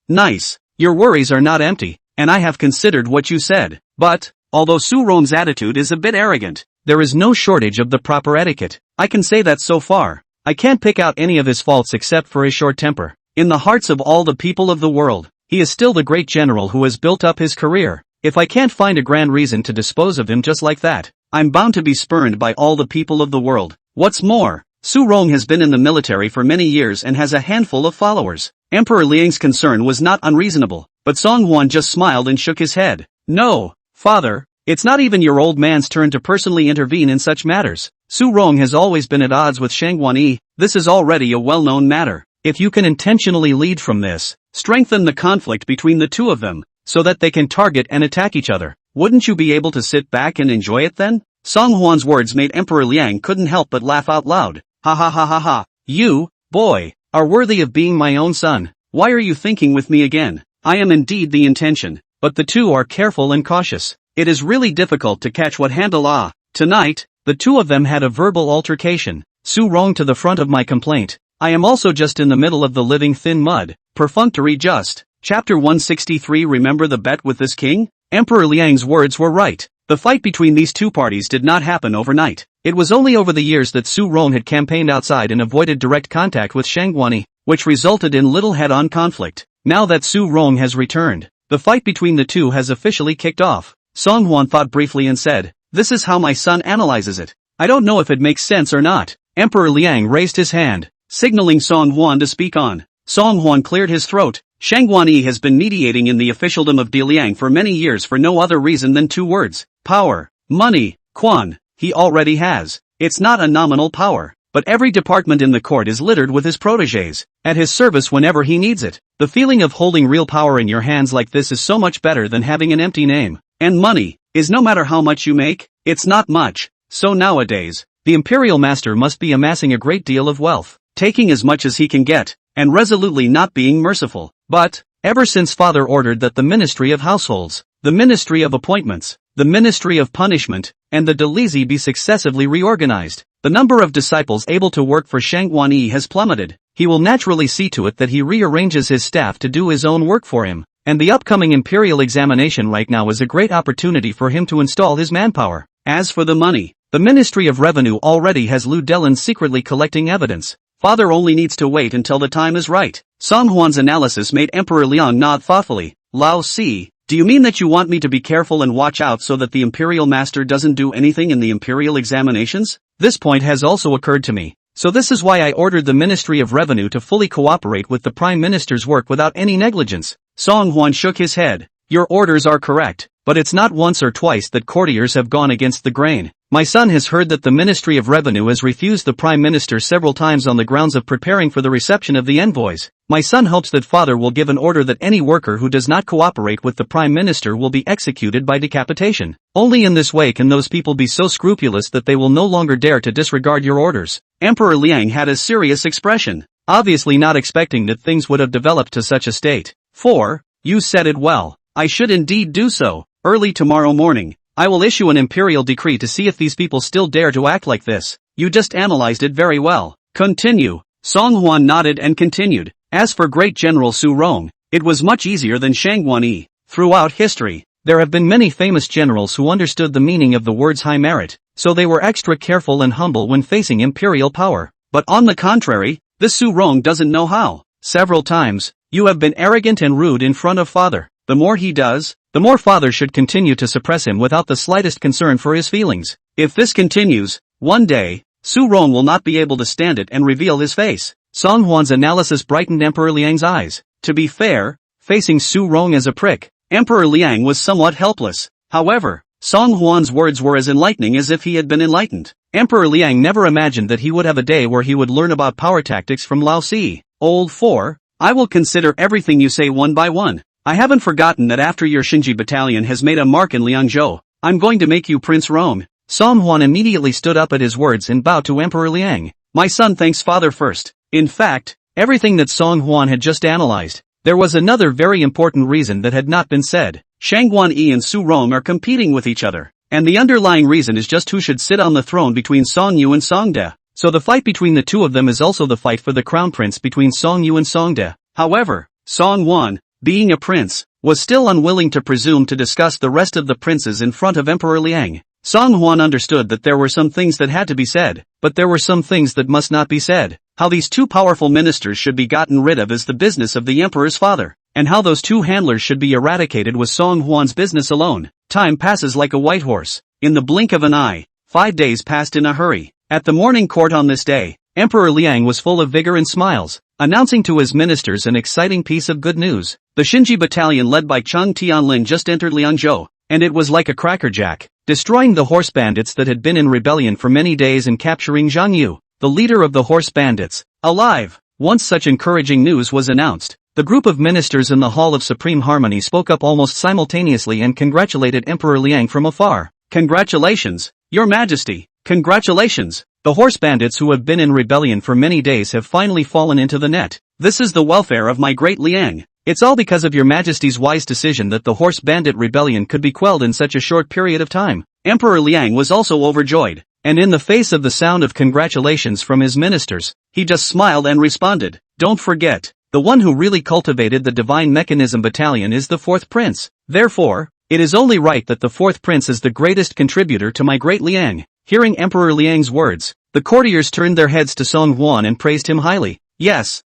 Nice. Your worries are not empty, and I have considered what you said. But, although Su Rong's attitude is a bit arrogant, there is no shortage of the proper etiquette. I can say that so far. I can't pick out any of his faults except for his short temper. In the hearts of all the people of the world, he is still the great general who has built up his career. If I can't find a grand reason to dispose of him just like that, I'm bound to be spurned by all the people of the world. What's more, Su Rong has been in the military for many years and has a handful of followers. Emperor Liang's concern was not unreasonable, but Song Hwan just smiled and shook his head. No, father, it's not even your old man's turn to personally intervene in such matters. Su Rong has always been at odds with Shangguan Yi. This is already a well-known matter. If you can intentionally lead from this, Strengthen the conflict between the two of them, so that they can target and attack each other. Wouldn't you be able to sit back and enjoy it then? Song Hwan's words made Emperor Liang couldn't help but laugh out loud. Ha ha ha ha ha. You, boy, are worthy of being my own son. Why are you thinking with me again? I am indeed the intention, but the two are careful and cautious. It is really difficult to catch what handle. Tonight, the two of them had a verbal altercation. Su Rong to the front of my complaint. I am also just in the middle of the living thin mud. Perfunctory just. Chapter 163. Remember the bet with this king? Emperor Liang's words were right. The fight between these two parties did not happen overnight. It was only over the years that Su Rong had campaigned outside and avoided direct contact with Shangguani, which resulted in little head-on conflict. Now that Su Rong has returned, the fight between the two has officially kicked off. Song Hwan thought briefly and said, "This is how my son analyzes it. I don't know if it makes sense or not." Emperor Liang raised his hand, signaling Song Hwan to speak on. Song Hwan cleared his throat. Shangguani has been mediating in the officialdom of Diliang for many years for no other reason than two words: power, money, quan. He already has. It's not a nominal power, but every department in the court is littered with his protégés, at his service whenever he needs it. The feeling of holding real power in your hands like this is so much better than having an empty name. And money is no matter how much you make, it's not much. So nowadays, the imperial master must be amassing a great deal of wealth, taking as much as he can get, and resolutely not being merciful. But, ever since father ordered that the Ministry of Households, the Ministry of Appointments, the Ministry of Punishment, and the Delizi be successively reorganized, the number of disciples able to work for Shangguani has plummeted. He will naturally see to it that he rearranges his staff to do his own work for him, and the upcoming imperial examination right now is a great opportunity for him to install his manpower. As for the money, the Ministry of Revenue already has Lu Delin secretly collecting evidence. Father only needs to wait until the time is right. Song Hwan's analysis made Emperor Liang nod thoughtfully. Lao Si, do you mean that you want me to be careful and watch out so that the imperial master doesn't do anything in the imperial examinations? This point has also occurred to me. So this is why I ordered the Ministry of Revenue to fully cooperate with the Prime Minister's work without any negligence. Song Hwan shook his head. Your orders are correct, but it's not once or twice that courtiers have gone against the grain. My son has heard that the Ministry of Revenue has refused the Prime Minister several times on the grounds of preparing for the reception of the envoys. My son hopes that father will give an order that any worker who does not cooperate with the Prime Minister will be executed by decapitation. Only in this way can those people be so scrupulous that they will no longer dare to disregard your orders. Emperor Liang had a serious expression, obviously not expecting that things would have developed to such a state. 4. You said it well. I should indeed do so. Early tomorrow morning, I will issue an imperial decree to see if these people still dare to act like this. You just analyzed it very well. Continue. Song Hwan nodded and continued. As for great General Su Rong, it was much easier than Shangguani. Throughout history, there have been many famous generals who understood the meaning of the words high merit, so they were extra careful and humble when facing imperial power. But on the contrary, this Su Rong doesn't know how. Several times, you have been arrogant and rude in front of father. The more he does, the more father should continue to suppress him without the slightest concern for his feelings. If this continues, one day, Su Rong will not be able to stand it and reveal his face. Song Hwan's analysis brightened Emperor Liang's eyes. To be fair, facing Su Rong as a prick, Emperor Liang was somewhat helpless. However, Song Hwan's words were as enlightening as if he had been enlightened. Emperor Liang never imagined that he would have a day where he would learn about power tactics from Lao Si. Old 4, I will consider everything you say one by one. I haven't forgotten that after your Shinji battalion has made a mark in Liangzhou, I'm going to make you Prince Rong. Song Hwan immediately stood up at his words and bowed to Emperor Liang. My son thanks father first. In fact, everything that Song Hwan had just analyzed, there was another very important reason that had not been said. Shangguani and Su Rong are competing with each other, and the underlying reason is just who should sit on the throne between Song Yu and Song De. So the fight between the two of them is also the fight for the crown prince between Song Yu and Song De. However, Song Hwan, being a prince, was still unwilling to presume to discuss the rest of the princes in front of Emperor Liang. Song Hwan understood that there were some things that had to be said, but there were some things that must not be said. How these two powerful ministers should be gotten rid of is the business of the emperor's father, and how those two handlers should be eradicated was Song Hwan's business alone. Time passes like a white horse. In the blink of an eye, 5 days passed in a hurry. At the morning court on this day, Emperor Liang was full of vigor and smiles, announcing to his ministers an exciting piece of good news. The Shinji battalion led by Chung Tianlin just entered Liangzhou, and it was like a crackerjack, destroying the horse bandits that had been in rebellion for many days and capturing Zhang Yu, the leader of the horse bandits, alive. Once such encouraging news was announced, The group of ministers in the Hall of Supreme Harmony spoke up almost simultaneously and congratulated Emperor Liang from afar. Congratulations, Your Majesty! Congratulations! The horse bandits who have been in rebellion for many days have finally fallen into the net. This is the welfare of my great Liang. It's all because of Your Majesty's wise decision that the horse bandit rebellion could be quelled in such a short period of time. Emperor Liang was also overjoyed, and in the face of the sound of congratulations from his ministers, he just smiled and responded, "Don't forget, the one who really cultivated the Divine Mechanism Battalion is the fourth prince. Therefore, it is only right that the fourth prince is the greatest contributor to my great Liang." Hearing Emperor Liang's words, the courtiers turned their heads to Song Huan and praised him highly. Yes.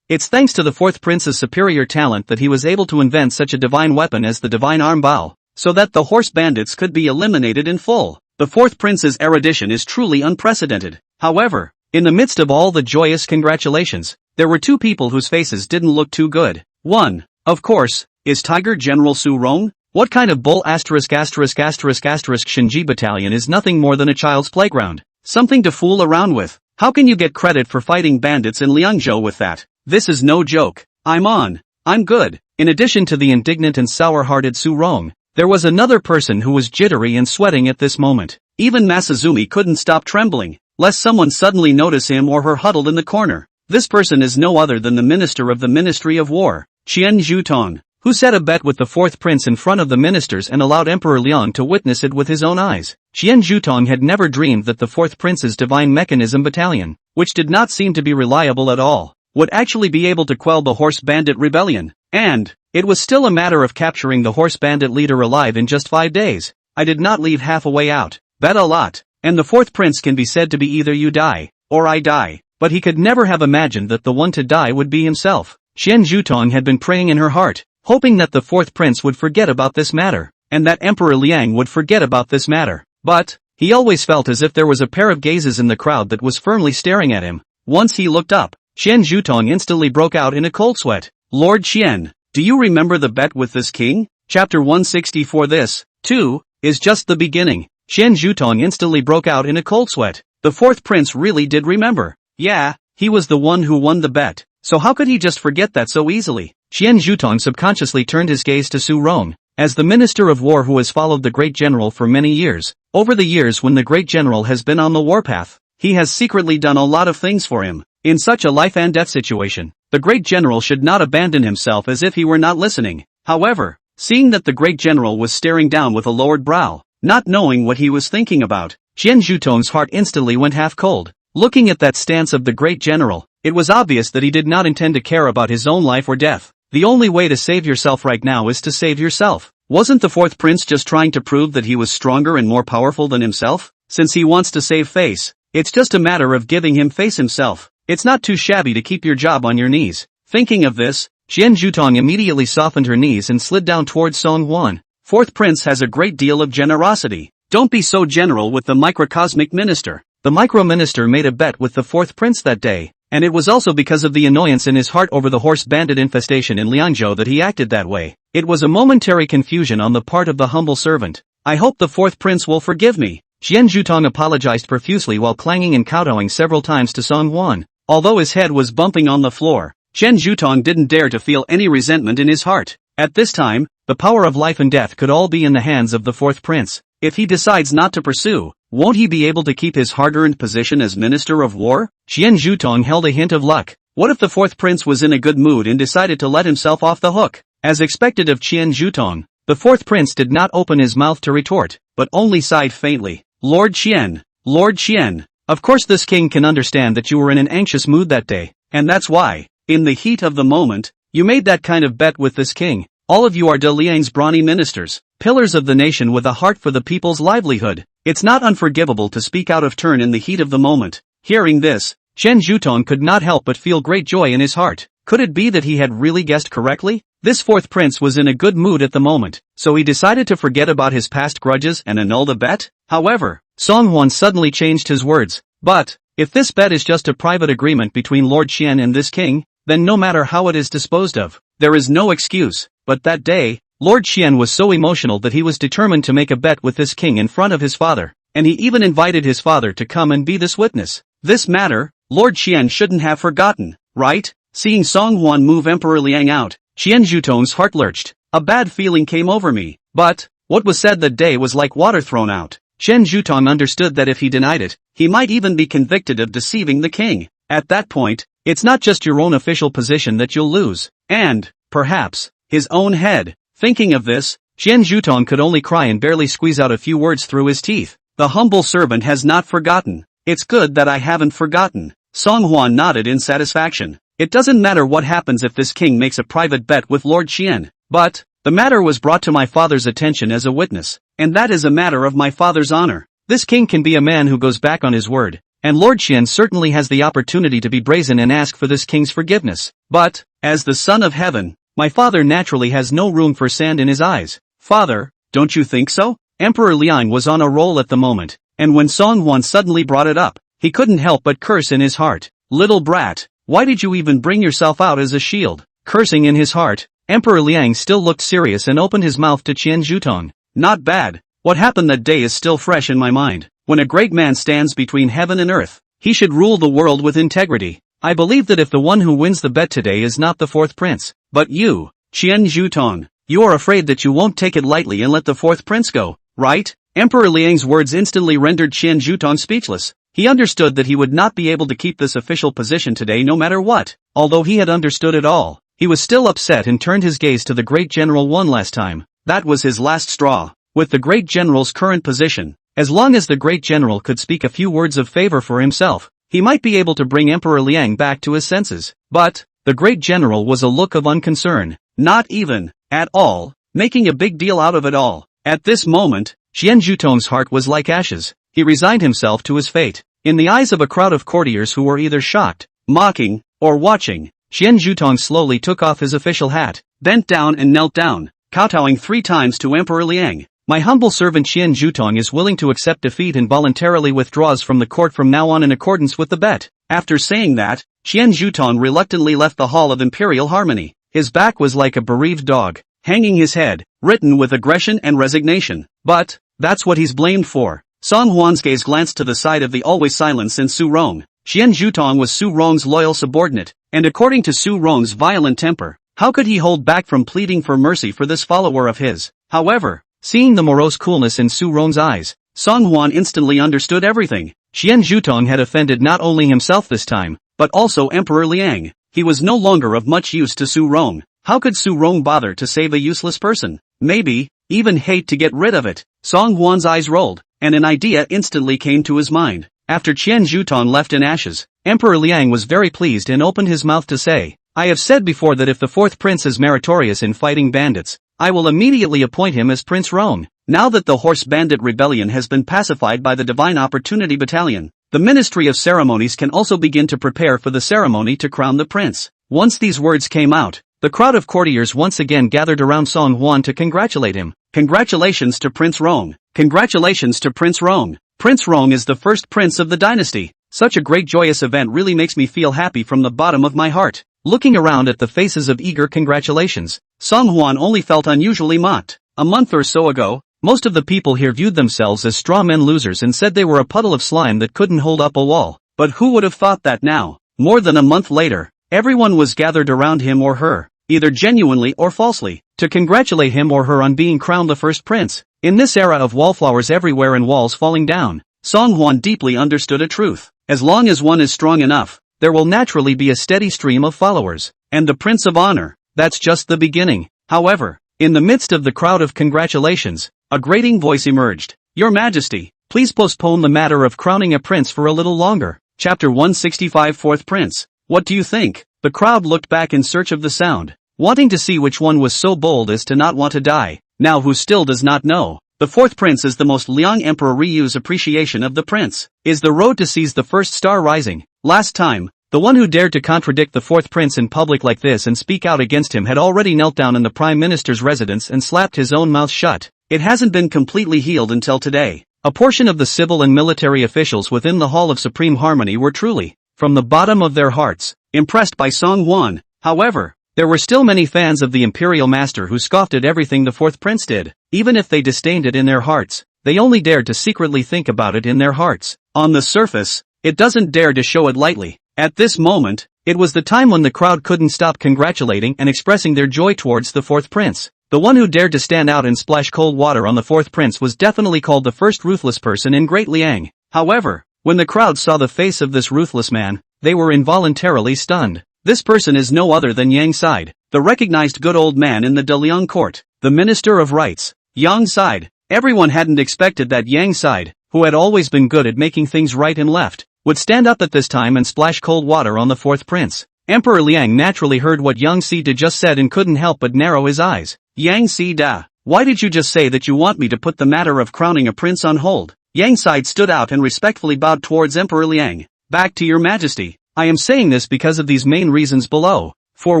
It's thanks to the fourth prince's superior talent that he was able to invent such a divine weapon as the divine arm bow, so that the horse bandits could be eliminated in full. The fourth prince's erudition is truly unprecedented. However, in the midst of all the joyous congratulations, there were two people whose faces didn't look too good. One, of course, is Tiger General Su Rong. What kind of bull Shinji battalion is nothing more than a child's playground? Something to fool around with. How can you get credit for fighting bandits in Liangzhou with that? This is no joke. I'm good. In addition to the indignant and sour-hearted Su Rong, there was another person who was jittery and sweating at this moment. Even Masazumi couldn't stop trembling, lest someone suddenly notice him or her huddled in the corner. This person is no other than the Minister of the Ministry of War, Qian Zhutong, who set a bet with the fourth prince in front of the ministers and allowed Emperor Liang to witness it with his own eyes. Qian Zhutong had never dreamed that the fourth prince's Divine Mechanism Battalion, which did not seem to be reliable at all, would actually be able to quell the horse bandit rebellion. And it was still a matter of capturing the horse bandit leader alive in just 5 days. I did not leave half a way out. Bet a lot. And the fourth prince can be said to be either you die, or I die. But he could never have imagined that the one to die would be himself. Qian Zhutong had been praying in her heart, hoping that the fourth prince would forget about this matter, and that Emperor Liang would forget about this matter. But he always felt as if there was a pair of gazes in the crowd that was firmly staring at him. Once he looked up, Qian Zhutong instantly broke out in a cold sweat. Lord Qian, do you remember the bet with this king? Chapter 164. This, too, is just the beginning. Qian Zhutong instantly broke out in a cold sweat. The fourth prince really did remember. Yeah, he was the one who won the bet, so how could he just forget that so easily? Qian Zhutong subconsciously turned his gaze to Su Rong, as the Minister of War who has followed the great general for many years. Over the years when the great general has been on the warpath, he has secretly done a lot of things for him. In such a life and death situation, the great general should not abandon himself as if he were not listening. However, seeing that the great general was staring down with a lowered brow, not knowing what he was thinking about, Qian Zhutong's heart instantly went half cold. Looking at that stance of the great general, it was obvious that he did not intend to care about his own life or death. The only way to save yourself right now is to save yourself. Wasn't the fourth prince just trying to prove that he was stronger and more powerful than himself? Since he wants to save face, it's just a matter of giving him face himself. It's not too shabby to keep your job on your knees. Thinking of this, Qian Zhutong immediately softened her knees and slid down towards Song Huan. Fourth prince has a great deal of generosity. Don't be so general with the microcosmic minister. The micro-minister made a bet with the fourth prince that day, and it was also because of the annoyance in his heart over the horse bandit infestation in Liangzhou that he acted that way. It was a momentary confusion on the part of the humble servant. I hope the fourth prince will forgive me. Qian Zhutong apologized profusely while clanging and kowtowing several times to Song Huan. Although his head was bumping on the floor, Qian Zhutong didn't dare to feel any resentment in his heart. At this time, the power of life and death could all be in the hands of the fourth prince. If he decides not to pursue, won't he be able to keep his hard-earned position as Minister of War? Qian Zhutong held a hint of luck. What if the fourth prince was in a good mood and decided to let himself off the hook? As expected of Qian Zhutong, the fourth prince did not open his mouth to retort, but only sighed faintly. Lord Qian, of course this king can understand that you were in an anxious mood that day, and that's why, in the heat of the moment, you made that kind of bet with this king. All of you are De Liang's brawny ministers, pillars of the nation with a heart for the people's livelihood. It's not unforgivable to speak out of turn in the heat of the moment. Hearing this, Qian Zhutong could not help but feel great joy in his heart. Could it be that he had really guessed correctly? This fourth prince was in a good mood at the moment, so he decided to forget about his past grudges and annul the bet? However, Song Huan suddenly changed his words. But, if this bet is just a private agreement between Lord Qian and this king, then no matter how it is disposed of, there is no excuse. But that day, Lord Qian was so emotional that he was determined to make a bet with this king in front of his father, and he even invited his father to come and be this witness. This matter, Lord Qian shouldn't have forgotten, right? Seeing Song Huan move Emperor Liang out, Qian Zhutong's heart lurched. A bad feeling came over me. But what was said that day was like water thrown out. Qian Zhutong understood that if he denied it, he might even be convicted of deceiving the king. At that point, it's not just your own official position that you'll lose, and, perhaps, his own head. Thinking of this, Qian Zhutong could only cry and barely squeeze out a few words through his teeth. The humble servant has not forgotten. It's good that I haven't forgotten. Song Huan nodded in satisfaction. It doesn't matter what happens if this king makes a private bet with Lord Qian. But the matter was brought to my father's attention as a witness, and that is a matter of my father's honor. This king can be a man who goes back on his word, and Lord Qian certainly has the opportunity to be brazen and ask for this king's forgiveness. But, as the son of heaven, my father naturally has no room for sand in his eyes. Father, don't you think so? Emperor Liang was on a roll at the moment, and when Song Huan suddenly brought it up, he couldn't help but curse in his heart. Little brat, why did you even bring yourself out as a shield? Cursing in his heart, Emperor Liang still looked serious and opened his mouth to Qian Zhutong. Not bad. What happened that day is still fresh in my mind. When a great man stands between heaven and earth, he should rule the world with integrity. I believe that if the one who wins the bet today is not the fourth prince, but you, Qian Zhutong, you are afraid that you won't take it lightly and let the fourth prince go, right? Emperor Liang's words instantly rendered Qian Zhutong speechless. He understood that he would not be able to keep this official position today no matter what. Although he had understood it all, he was still upset and turned his gaze to the great general one last time. That was his last straw. With the great general's current position, as long as the great general could speak a few words of favor for himself, he might be able to bring Emperor Liang back to his senses. But the great general was a look of unconcern, not even, at all, making a big deal out of it all. At this moment, Qian Zhutong's heart was like ashes. He resigned himself to his fate. In the eyes of a crowd of courtiers who were either shocked, mocking, or watching, Qian Zhutong slowly took off his official hat, bent down and knelt down, kowtowing 3 times to Emperor Liang. My humble servant Qian Zhutong is willing to accept defeat and voluntarily withdraws from the court from now on in accordance with the bet. After saying that, Qian Zhutong reluctantly left the Hall of Imperial Harmony. His back was like a bereaved dog, hanging his head, written with aggression and resignation. But that's what he's blamed for. Song Huan's gaze glanced to the side of the always silent Su Rong. Qian Zhutong was Su Rong's loyal subordinate, and according to Su Rong's violent temper, how could he hold back from pleading for mercy for this follower of his? However, seeing the morose coolness in Su Rong's eyes, Song Huan instantly understood everything. Qian Zhutong had offended not only himself this time, but also Emperor Liang. He was no longer of much use to Su Rong. How could Su Rong bother to save a useless person? Maybe, even hate to get rid of it. Song Huan's eyes rolled, and an idea instantly came to his mind. After Qian Zhutong left in ashes, Emperor Liang was very pleased and opened his mouth to say, I have said before that if the fourth prince is meritorious in fighting bandits, I will immediately appoint him as Prince Rong. Now that the horse bandit rebellion has been pacified by the Divine Opportunity Battalion, the Ministry of Ceremonies can also begin to prepare for the ceremony to crown the prince. Once these words came out, the crowd of courtiers once again gathered around Song Huan to congratulate him. Congratulations to Prince Rong. Congratulations to Prince Rong. Prince Rong is the first prince of the dynasty. Such a great joyous event really makes me feel happy from the bottom of my heart. Looking around at the faces of eager congratulations, Song Huan only felt unusually mocked. A month or so ago, most of the people here viewed themselves as straw men losers and said they were a puddle of slime that couldn't hold up a wall. But who would have thought that now, more than a month later, everyone was gathered around him or her, either genuinely or falsely, to congratulate him or her on being crowned the first prince. In this era of wallflowers everywhere and walls falling down, Song Huan deeply understood a truth. As long as one is strong enough, there will naturally be a steady stream of followers, and the Prince of Honor, that's just the beginning. However, in the midst of the crowd of congratulations, a grating voice emerged. Your Majesty, please postpone the matter of crowning a prince for a little longer. Chapter 165 Fourth Prince. What do you think? The crowd looked back in search of the sound, wanting to see which one was so bold as to not want to die. Now who still does not know? The fourth prince is the most Liang Emperor Ryu's appreciation of the prince. Is the road to seize the first star rising? Last time, the one who dared to contradict the fourth prince in public like this and speak out against him had already knelt down in the prime minister's residence and slapped his own mouth shut. It hasn't been completely healed until today. A portion of the civil and military officials within the Hall of Supreme Harmony were truly, from the bottom of their hearts, impressed by Song Huan. However, there were still many fans of the imperial master who scoffed at everything the fourth prince did. Even if they disdained it in their hearts, they only dared to secretly think about it in their hearts. On the surface, it doesn't dare to show it lightly. At this moment, It was the time when the crowd couldn't stop congratulating and expressing their joy towards the fourth prince. The one who dared to stand out and splash cold water on the fourth prince was definitely called the first ruthless person in Great Liang. However, when the crowd saw the face of this ruthless man, they were involuntarily stunned. This person is no other than Yang Side, the recognized good old man in the Daliang court, the Minister of Rights. Yang Side. Everyone hadn't expected that Yang Side, who had always been good at making things right and left, would stand up at this time and splash cold water on the fourth prince. Emperor Liang naturally heard what Yang Sida just said and couldn't help but narrow his eyes. Yang Sida, why did you just say that you want me to put the matter of crowning a prince on hold? Yang Side stood out and respectfully bowed towards Emperor Liang. Back to your majesty. I am saying this because of these main reasons below. For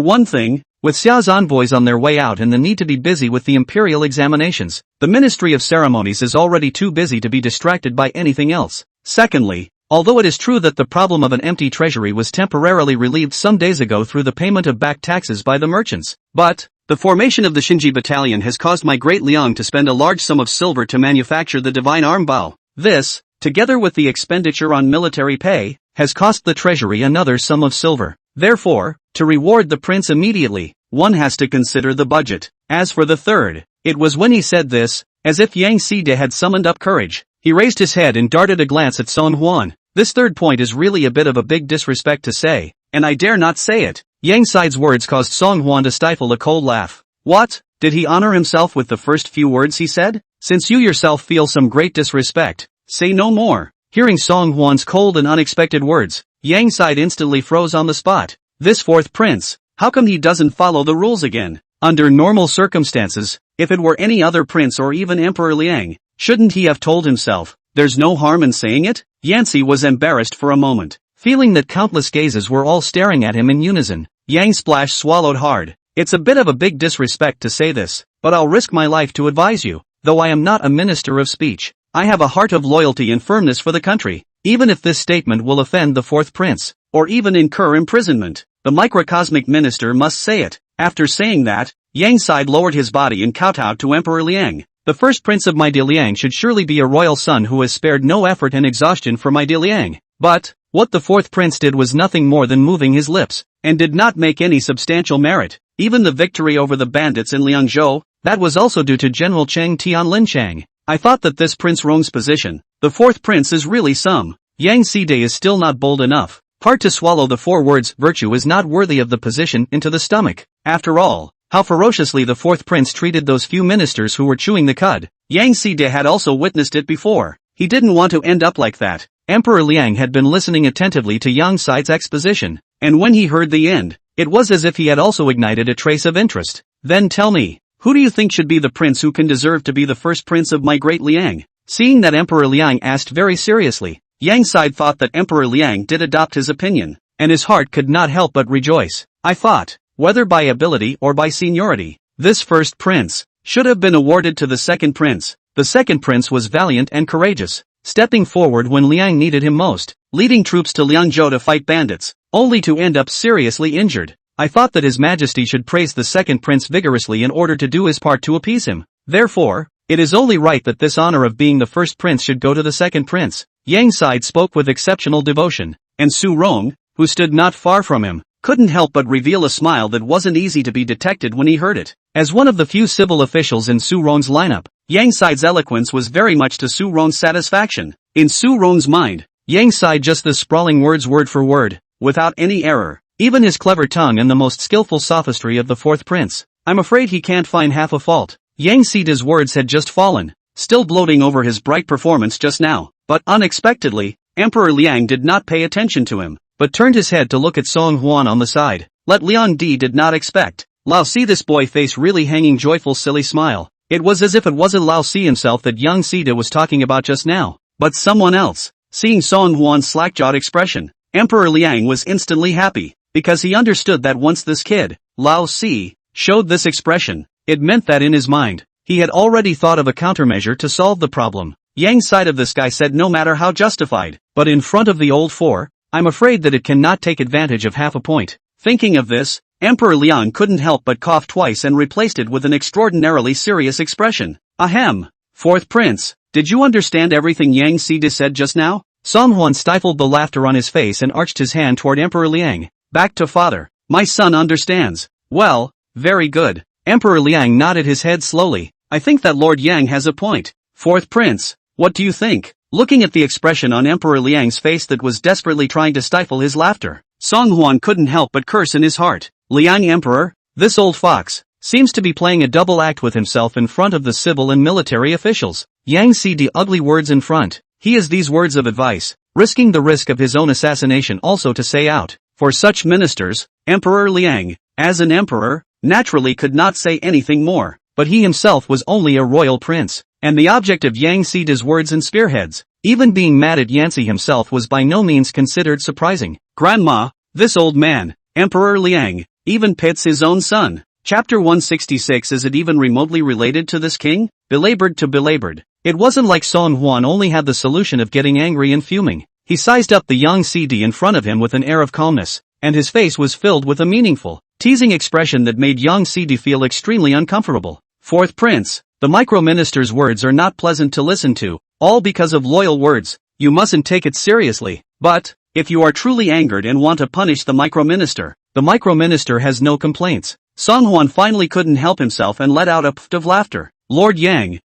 one thing, with Xiao's envoys on their way out and the need to be busy with the imperial examinations, the Ministry of Ceremonies is already too busy to be distracted by anything else. Secondly, although it is true that the problem of an empty treasury was temporarily relieved some days ago through the payment of back taxes by the merchants, but the formation of the Shinji Battalion has caused my great Liang to spend a large sum of silver to manufacture the divine arm bow. This, together with the expenditure on military pay, has cost the treasury another sum of silver. Therefore, to reward the prince immediately, one has to consider the budget. As for the third, it was when he said this, as if Yang Sida had summoned up courage. He raised his head and darted a glance at Song Huan. This third point is really a bit of a big disrespect to say, and I dare not say it. Yang Side's words caused Song Huan to stifle a cold laugh. What? Did he honor himself with the first few words he said? Since you yourself feel some great disrespect, say no more. Hearing Song Huan's cold and unexpected words, Yang Side instantly froze on the spot. This fourth prince, how come he doesn't follow the rules again? Under normal circumstances, if it were any other prince or even Emperor Liang, shouldn't he have told himself, there's no harm in saying it? Yancy was embarrassed for a moment, feeling that countless gazes were all staring at him in unison. Yang Splash swallowed hard. It's a bit of a big disrespect to say this, but I'll risk my life to advise you. Though I am not a minister of speech, I have a heart of loyalty and firmness for the country. Even if this statement will offend the fourth prince, or even incur imprisonment, the microcosmic minister must say it. After saying that, Yang Side lowered his body and kowtowed to Emperor Liang. The first prince of my dear Liang should surely be a royal son who has spared no effort and exhaustion for my dear Liang. But, what the fourth prince did was nothing more than moving his lips, and did not make any substantial merit. Even the victory over the bandits in Liangzhou, that was also due to General Cheng Tianlin Chang. I thought that this Prince Rong's position, the fourth prince is really some. Yang Side is still not bold enough. Hard to swallow the four words, virtue is not worthy of the position, into the stomach. After all, how ferociously the fourth prince treated those few ministers who were chewing the cud. Yang Side had also witnessed it before. He didn't want to end up like that. Emperor Liang had been listening attentively to Yang Side's exposition, and when he heard the end, it was as if he had also ignited a trace of interest. Then tell me, who do you think should be the prince who can deserve to be the first prince of my great Liang? Seeing that Emperor Liang asked very seriously, Yang Side thought that Emperor Liang did adopt his opinion, and his heart could not help but rejoice. I thought, whether by ability or by seniority, this first prince should have been awarded to the second prince. The second prince was valiant and courageous, stepping forward when Liang needed him most, leading troops to Liangzhou to fight bandits, only to end up seriously injured. I thought that His Majesty should praise the second prince vigorously in order to do his part to appease him. Therefore, it is only right that this honor of being the first prince should go to the second prince. Yang Side spoke with exceptional devotion, and Su Rong, who stood not far from him, couldn't help but reveal a smile that wasn't easy to be detected when he heard it. As one of the few civil officials in Su Rong's lineup, Yang Side's eloquence was very much to Su Rong's satisfaction. In Su Rong's mind, Yang Side just the sprawling words word for word, without any error. Even his clever tongue and the most skillful sophistry of the fourth prince. I'm afraid he can't find half a fault. Yang Sida's words had just fallen, still gloating over his bright performance just now, but unexpectedly, Emperor Liang did not pay attention to him, but turned his head to look at Song Huan on the side. Let Liang Di did not expect. Lao see this boy face really hanging joyful silly smile. It was as if it wasn't Lao see himself that Yang Sida was talking about just now, but someone else. Seeing Song Huan's slack-jawed expression, Emperor Liang was instantly happy, because he understood that once this kid, Lao Si, showed this expression, it meant that in his mind, he had already thought of a countermeasure to solve the problem. Yang Side of this guy said no matter how justified, but in front of the old four, I'm afraid that it cannot take advantage of half a point. Thinking of this, Emperor Liang couldn't help but cough twice and replaced it with an extraordinarily serious expression. Ahem. Fourth prince, did you understand everything Yang Sida said just now? Song Huan stifled the laughter on his face and arched his hand toward Emperor Liang. Back to father. My son understands. Well, very good. Emperor Liang nodded his head slowly. I think that Lord Yang has a point. Fourth prince, what do you think? Looking at the expression on Emperor Liang's face that was desperately trying to stifle his laughter, Song Huan couldn't help but curse in his heart. Liang Emperor? This old fox seems to be playing a double act with himself in front of the civil and military officials. Yang see the ugly words in front. He is these words of advice, risking the risk of his own assassination also to say out. For such ministers, Emperor Liang, as an emperor, naturally could not say anything more, but he himself was only a royal prince, and the object of Yang Sida's words and spearheads. Even being mad at Yanxi himself was by no means considered surprising. Grandma, this old man, Emperor Liang, even pits his own son. Chapter 166. Is it even remotely related to this king? Belabored to belabored. It wasn't like Song Huan only had the solution of getting angry and fuming. He sized up the young CD in front of him with an air of calmness, and his face was filled with a meaningful, teasing expression that made young CD feel extremely uncomfortable. Fourth prince, the micro-minister's words are not pleasant to listen to, all because of loyal words. You mustn't take it seriously. But, if you are truly angered and want to punish the micro-minister has no complaints. Song Huan finally couldn't help himself and let out a pft of laughter. Lord Yang,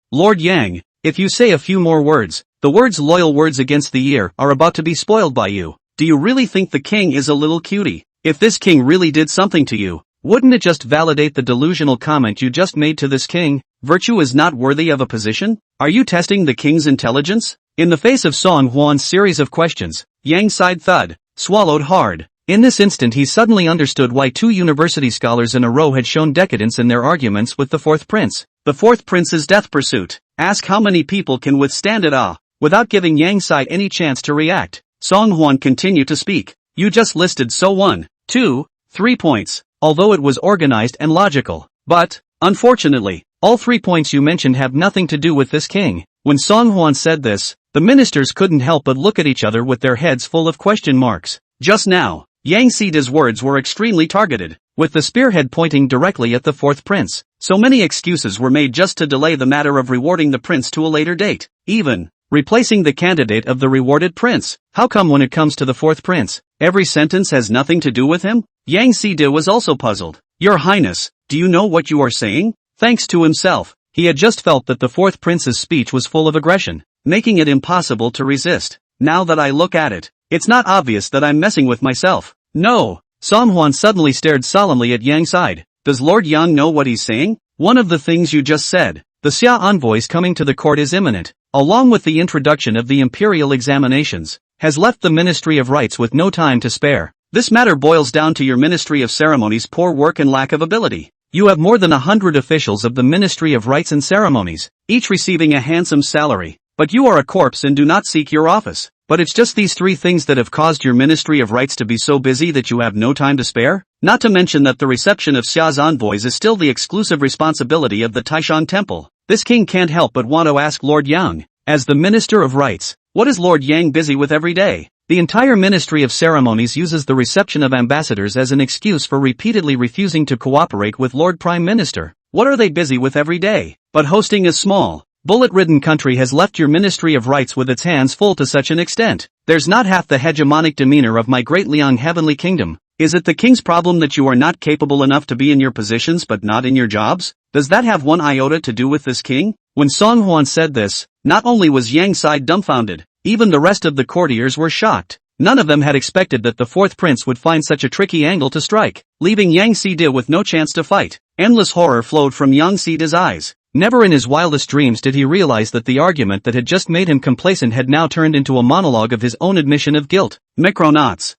if you say a few more words, the words loyal words against the ear are about to be spoiled by you. Do you really think the king is a little cutie? If this king really did something to you, wouldn't it just validate the delusional comment you just made to this king? Virtue is not worthy of a position? Are you testing the king's intelligence? In the face of Song Huan's series of questions, Yang sighed thud, swallowed hard. In this instant he suddenly understood why 2 university scholars in a row had shown decadence in their arguments with the fourth prince. The fourth prince's death pursuit. Ask how many people can withstand it. Without giving Yang Sai any chance to react, Song Huan continued to speak. You just listed 1, 2, 3 points, although it was organized and logical. But, unfortunately, all 3 points you mentioned have nothing to do with this king. When Song Huan said this, the ministers couldn't help but look at each other with their heads full of question marks. Just now, Yang Sida's words were extremely targeted, with the spearhead pointing directly at the fourth prince. So many excuses were made just to delay the matter of rewarding the prince to a later date, even replacing the candidate of the rewarded prince. How come when it comes to the fourth prince, every sentence has nothing to do with him? Yang Sida was also puzzled. Your Highness, do you know what you are saying? Thanks to himself, he had just felt that the fourth prince's speech was full of aggression, making it impossible to resist. Now that I look at it, it's not obvious that I'm messing with myself. No. Song Huan suddenly stared solemnly at Yang's side. Does Lord Yang know what he's saying? One of the things you just said. The Xia envoys coming to the court is imminent, along with the introduction of the imperial examinations, has left the Ministry of Rites with no time to spare. This matter boils down to your Ministry of Ceremonies' poor work and lack of ability. You have more than 100 officials of the Ministry of Rites and Ceremonies, each receiving a handsome salary, but you are a corpse and do not seek your office. But it's just these 3 things that have caused your Ministry of Rites to be so busy that you have no time to spare? Not to mention that the reception of Xia's envoys is still the exclusive responsibility of the Taishan Temple. This king can't help but want to ask Lord Yang, as the Minister of Rites, what is Lord Yang busy with every day? The entire Ministry of Ceremonies uses the reception of ambassadors as an excuse for repeatedly refusing to cooperate with Lord Prime Minister. What are they busy with every day? But hosting a small, bullet-ridden country has left your Ministry of Rites with its hands full to such an extent. There's not half the hegemonic demeanor of my great Liang heavenly kingdom. Is it the king's problem that you are not capable enough to be in your positions but not in your jobs? Does that have one iota to do with this king? When Song Huan said this, not only was Yang Sai dumbfounded, even the rest of the courtiers were shocked. None of them had expected that the fourth prince would find such a tricky angle to strike, leaving Yang Sida with no chance to fight. Endless horror flowed from Yang Sida's eyes. Never in his wildest dreams did he realize that the argument that had just made him complacent had now turned into a monologue of his own admission of guilt. Micronauts.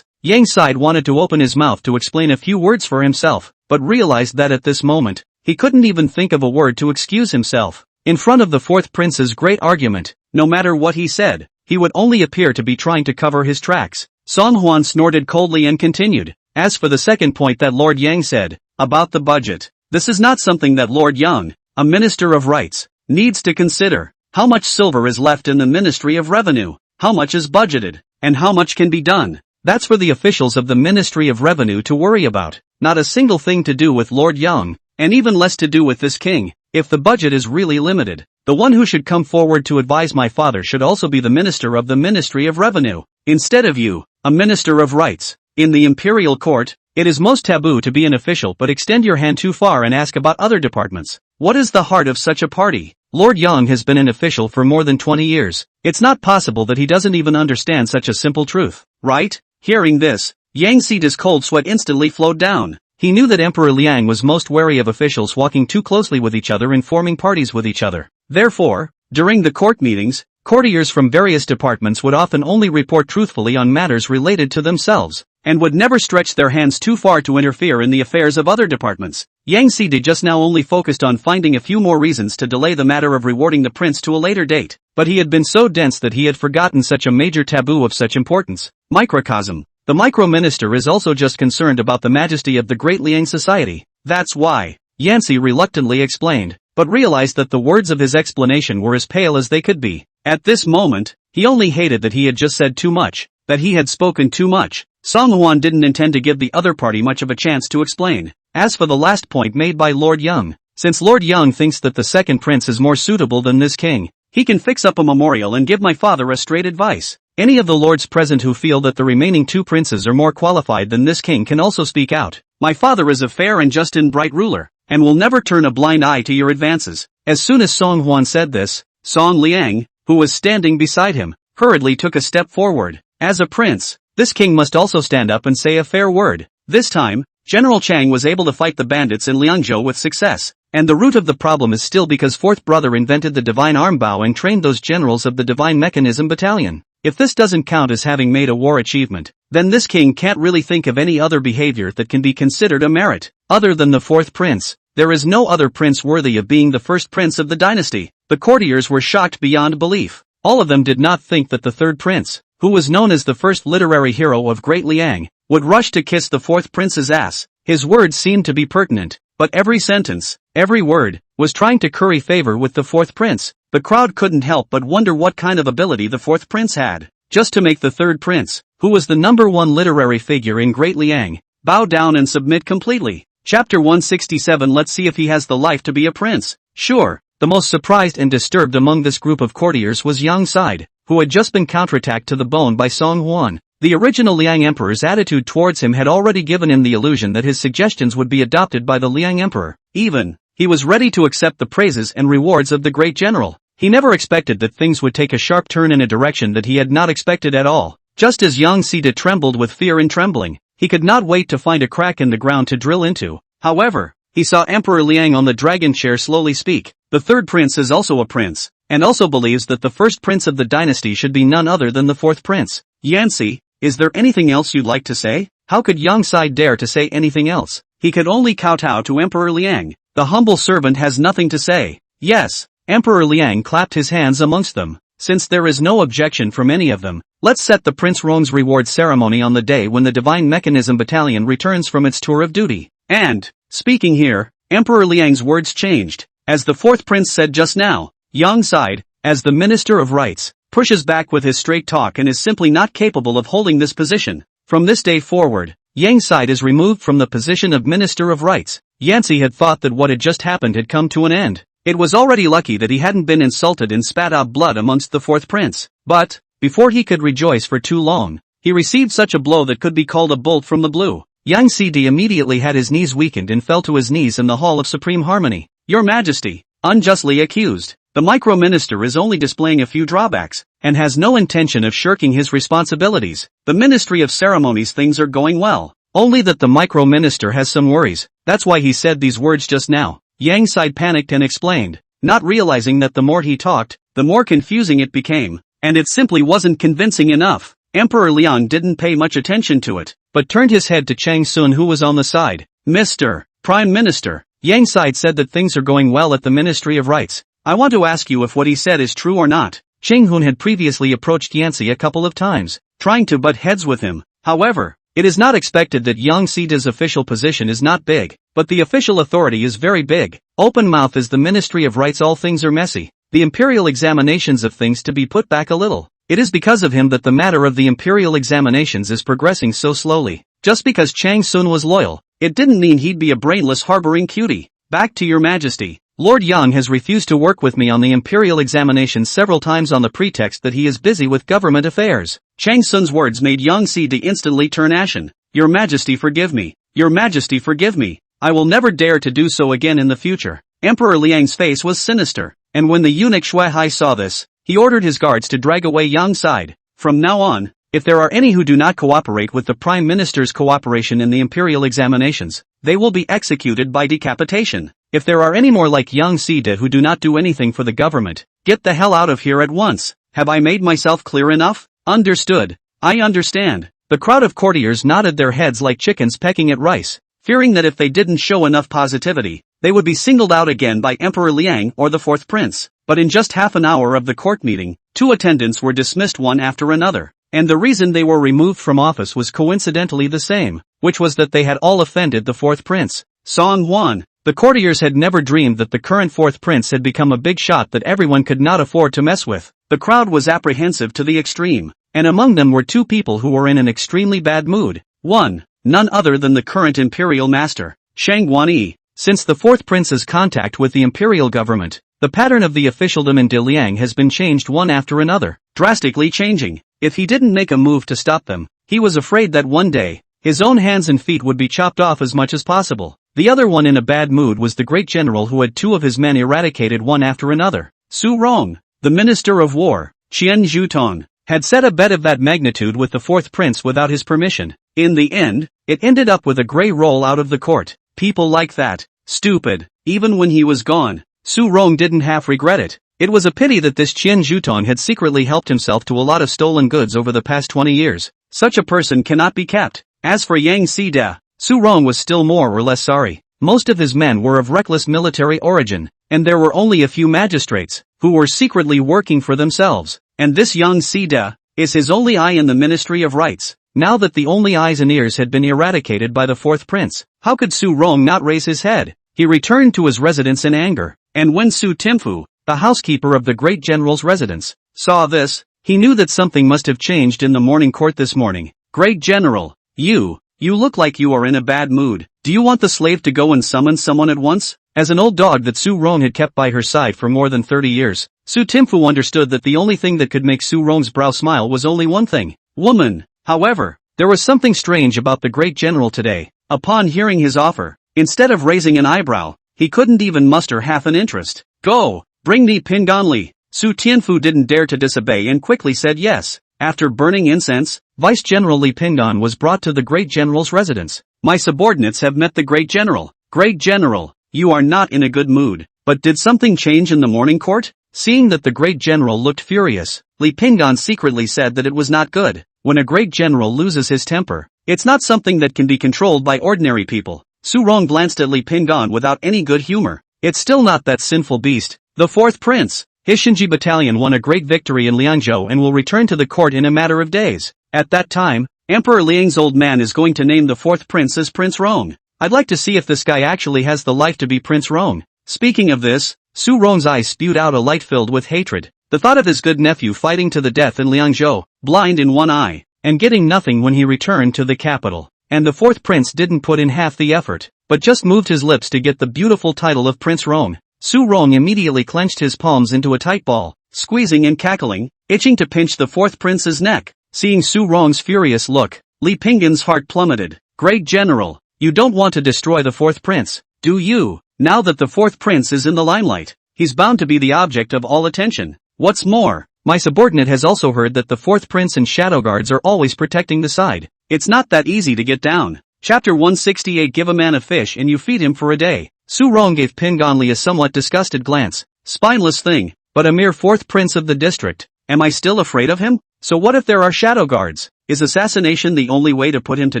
Yang Side wanted to open his mouth to explain a few words for himself, but realized that at this moment, he couldn't even think of a word to excuse himself. In front of the fourth prince's great argument, no matter what he said, he would only appear to be trying to cover his tracks. Song Huan snorted coldly and continued. As for the second point that Lord Yang said, about the budget, this is not something that Lord Yang, a Minister of Rites, needs to consider. How much silver is left in the Ministry of Revenue? How much is budgeted? And how much can be done? That's for the officials of the Ministry of Revenue to worry about. Not a single thing to do with Lord Yang, and even less to do with this king. If the budget is really limited, the one who should come forward to advise my father should also be the Minister of the Ministry of Revenue, instead of you, a Minister of Rites. In the imperial court, it is most taboo to be an official but extend your hand too far and ask about other departments. What is the heart of such a party? Lord Yang has been an official for more than 20 years. It's not possible that he doesn't even understand such a simple truth, right? Hearing this, Yang Sida's cold sweat instantly flowed down. He knew that Emperor Liang was most wary of officials walking too closely with each other and forming parties with each other. Therefore, during the court meetings, courtiers from various departments would often only report truthfully on matters related to themselves, and would never stretch their hands too far to interfere in the affairs of other departments. Yang Sida just now only focused on finding a few more reasons to delay the matter of rewarding the prince to a later date, but he had been so dense that he had forgotten such a major taboo of such importance. Microcosm. The micro-minister is also just concerned about the majesty of the great Liang society. That's why, Yancy reluctantly explained, but realized that the words of his explanation were as pale as they could be. At this moment, he only hated that he had just said too much, that he had spoken too much. Song Huan didn't intend to give the other party much of a chance to explain. As for the last point made by Lord Young, since Lord Young thinks that the second prince is more suitable than this king, he can fix up a memorial and give my father a straight advice. Any of the lords present who feel that the remaining two princes are more qualified than this king can also speak out. My father is a fair and just and bright ruler, and will never turn a blind eye to your advances. As soon as Song Huan said this, Song Liang, who was standing beside him, hurriedly took a step forward. As a prince, this king must also stand up and say a fair word. This time, General Chang was able to fight the bandits in Liangzhou with success, and the root of the problem is still because fourth brother invented the divine arm bow and trained those generals of the divine mechanism battalion. If this doesn't count as having made a war achievement, then this king can't really think of any other behavior that can be considered a merit. Other than the fourth prince, there is no other prince worthy of being the first prince of the dynasty. The courtiers were shocked beyond belief. All of them did not think that the third prince, who was known as the first literary hero of Great Liang, would rush to kiss the fourth prince's ass. His words seemed to be pertinent, but every sentence, every word, was trying to curry favor with the fourth prince. The crowd couldn't help but wonder what kind of ability the fourth prince had, just to make the third prince, who was the number one literary figure in Great Liang, bow down and submit completely. Chapter 167. Let's see if he has the life to be a prince. Sure. The most surprised and disturbed among this group of courtiers was Yang Side, who had just been counterattacked to the bone by Song Huan. The original Liang Emperor's attitude towards him had already given him the illusion that his suggestions would be adopted by the Liang Emperor. Even, he was ready to accept the praises and rewards of the great general. He never expected that things would take a sharp turn in a direction that he had not expected at all. Just as Yang Sida trembled with fear and trembling, he could not wait to find a crack in the ground to drill into. However, he saw Emperor Liang on the dragon chair slowly speak. The third prince is also a prince, and also believes that the first prince of the dynasty should be none other than the fourth prince. Yancy, is there anything else you'd like to say? How could Yang Sai dare to say anything else? He could only kowtow to Emperor Liang. The humble servant has nothing to say. Yes, Emperor Liang clapped his hands amongst them. Since there is no objection from any of them, let's set the Prince Rong's reward ceremony on the day when the Divine Mechanism Battalion returns from its tour of duty. And, speaking here, Emperor Liang's words changed. As the fourth prince said just now, Yang Side, as the Minister of Rights, pushes back with his straight talk and is simply not capable of holding this position. From this day forward, Yang Side is removed from the position of Minister of Rights. Yancy had thought that what had just happened had come to an end. It was already lucky that he hadn't been insulted and spat out blood amongst the fourth prince. But, before he could rejoice for too long, he received such a blow that could be called a bolt from the blue. Yang Sidi immediately had his knees weakened and fell to his knees in the Hall of Supreme Harmony. Your Majesty, unjustly accused, the micro-minister is only displaying a few drawbacks, and has no intention of shirking his responsibilities. The Ministry of Ceremonies things are going well, only that the micro-minister has some worries. That's why he said these words just now. Yang Side panicked and explained, not realizing that the more he talked, the more confusing it became, and it simply wasn't convincing enough. Emperor Liang didn't pay much attention to it, but turned his head to Chang Sun, who was on the side. Mr. Prime Minister, Yang Side said that things are going well at the Ministry of Rights. I want to ask you if what he said is true or not. Cheng Hun had previously approached Yancy a couple of times, trying to butt heads with him. However, it is not expected that Yang Sida's official position is not big, but the official authority is very big. Open mouth is the Ministry of Rights. All things are messy. The imperial examinations of things to be put back a little. It is because of him that the matter of the imperial examinations is progressing so slowly. Just because Chang Sun was loyal, it didn't mean he'd be a brainless harboring cutie. Back to your Majesty. Lord Yang has refused to work with me on the imperial examinations several times on the pretext that he is busy with government affairs. Chang Sun's words made Yang Sidi instantly turn ashen. Your Majesty forgive me. Your Majesty forgive me. I will never dare to do so again in the future. Emperor Liang's face was sinister, and when the eunuch Shuai saw this, he ordered his guards to drag away Yang's side. From now on, if there are any who do not cooperate with the Prime Minister's cooperation in the imperial examinations, they will be executed by decapitation. If there are any more like Yang Sida who do not do anything for the government, get the hell out of here at once. Have I made myself clear enough? Understood. I understand. The crowd of courtiers nodded their heads like chickens pecking at rice, fearing that if they didn't show enough positivity, they would be singled out again by Emperor Liang or the fourth prince. But in just half an hour of the court meeting, 2 attendants were dismissed one after another, and the reason they were removed from office was coincidentally the same, which was that they had all offended the fourth prince, Song Huan. The courtiers had never dreamed that the current fourth prince had become a big shot that everyone could not afford to mess with. The crowd was apprehensive to the extreme, and among them were 2 people who were in an extremely bad mood. 1. None other than the current imperial master, Shang Guanyi. Since the fourth prince's contact with the imperial government, the pattern of the officialdom in Diliang has been changed one after another, drastically changing. If he didn't make a move to stop them, he was afraid that one day, his own hands and feet would be chopped off as much as possible. The other one in a bad mood was the great general who had 2 of his men eradicated one after another. Su Rong, the minister of war, Qian Zhuton, had set a bet of that magnitude with the fourth prince without his permission. In the end, it ended up with a grey roll out of the court. People like that, stupid. Even when he was gone, Su Rong didn't half regret it. It was a pity that this Qian Zhuton had secretly helped himself to a lot of stolen goods over the past 20 years. Such a person cannot be kept. As for Yang Sida, Su Rong was still more or less sorry. Most of his men were of reckless military origin, and there were only a few magistrates, who were secretly working for themselves. And this Yang Sida is his only eye in the Ministry of Rights. Now that the only eyes and ears had been eradicated by the fourth prince, how could Su Rong not raise his head? He returned to his residence in anger, and when Su Timfu, the housekeeper of the great general's residence, saw this, he knew that something must have changed in the morning court this morning. Great general, you look like you are in a bad mood. Do you want the slave to go and summon someone at once? As an old dog that Su Rong had kept by her side for more than 30 years, Su Timfu understood that the only thing that could make Su Rong's brow smile was only one thing: woman. However, there was something strange about the great general today. Upon hearing his offer, instead of raising an eyebrow, he couldn't even muster half an interest. Go, bring me Pinganli. Su Tianfu didn't dare to disobey and quickly said yes. After burning incense, Vice General Li Pinggan was brought to the great general's residence. My subordinates have met the great general. Great general, you are not in a good mood. But did something change in the morning court? Seeing that the great general looked furious, Li Pinggan secretly said that it was not good. When a great general loses his temper, it's not something that can be controlled by ordinary people. Su Rong glanced at Li Pinggan without any good humor. It's still not that sinful beast. The fourth prince. His Shinji battalion won a great victory in Liangzhou and will return to the court in a matter of days. At that time, Emperor Liang's old man is going to name the fourth prince as Prince Rong. I'd like to see if this guy actually has the life to be Prince Rong. Speaking of this, Su Rong's eyes spewed out a light filled with hatred. The thought of his good nephew fighting to the death in Liangzhou, blind in one eye, and getting nothing when he returned to the capital. And the fourth prince didn't put in half the effort, but just moved his lips to get the beautiful title of Prince Rong. Su Rong immediately clenched his palms into a tight ball, squeezing and cackling, itching to pinch the fourth prince's neck. Seeing Su Rong's furious look, Li Pinggan's heart plummeted. Great general, you don't want to destroy the fourth prince, do you? Now that the fourth prince is in the limelight, he's bound to be the object of all attention. What's more, my subordinate has also heard that the fourth prince and shadow guards are always protecting the side. It's not that easy to get down. Chapter 168. Give a man a fish and you feed him for a day. Su Rong gave Pinganli a somewhat disgusted glance. Spineless thing, but a mere fourth prince of the district. Am I still afraid of him? So what if there are shadow guards? Is assassination the only way to put him to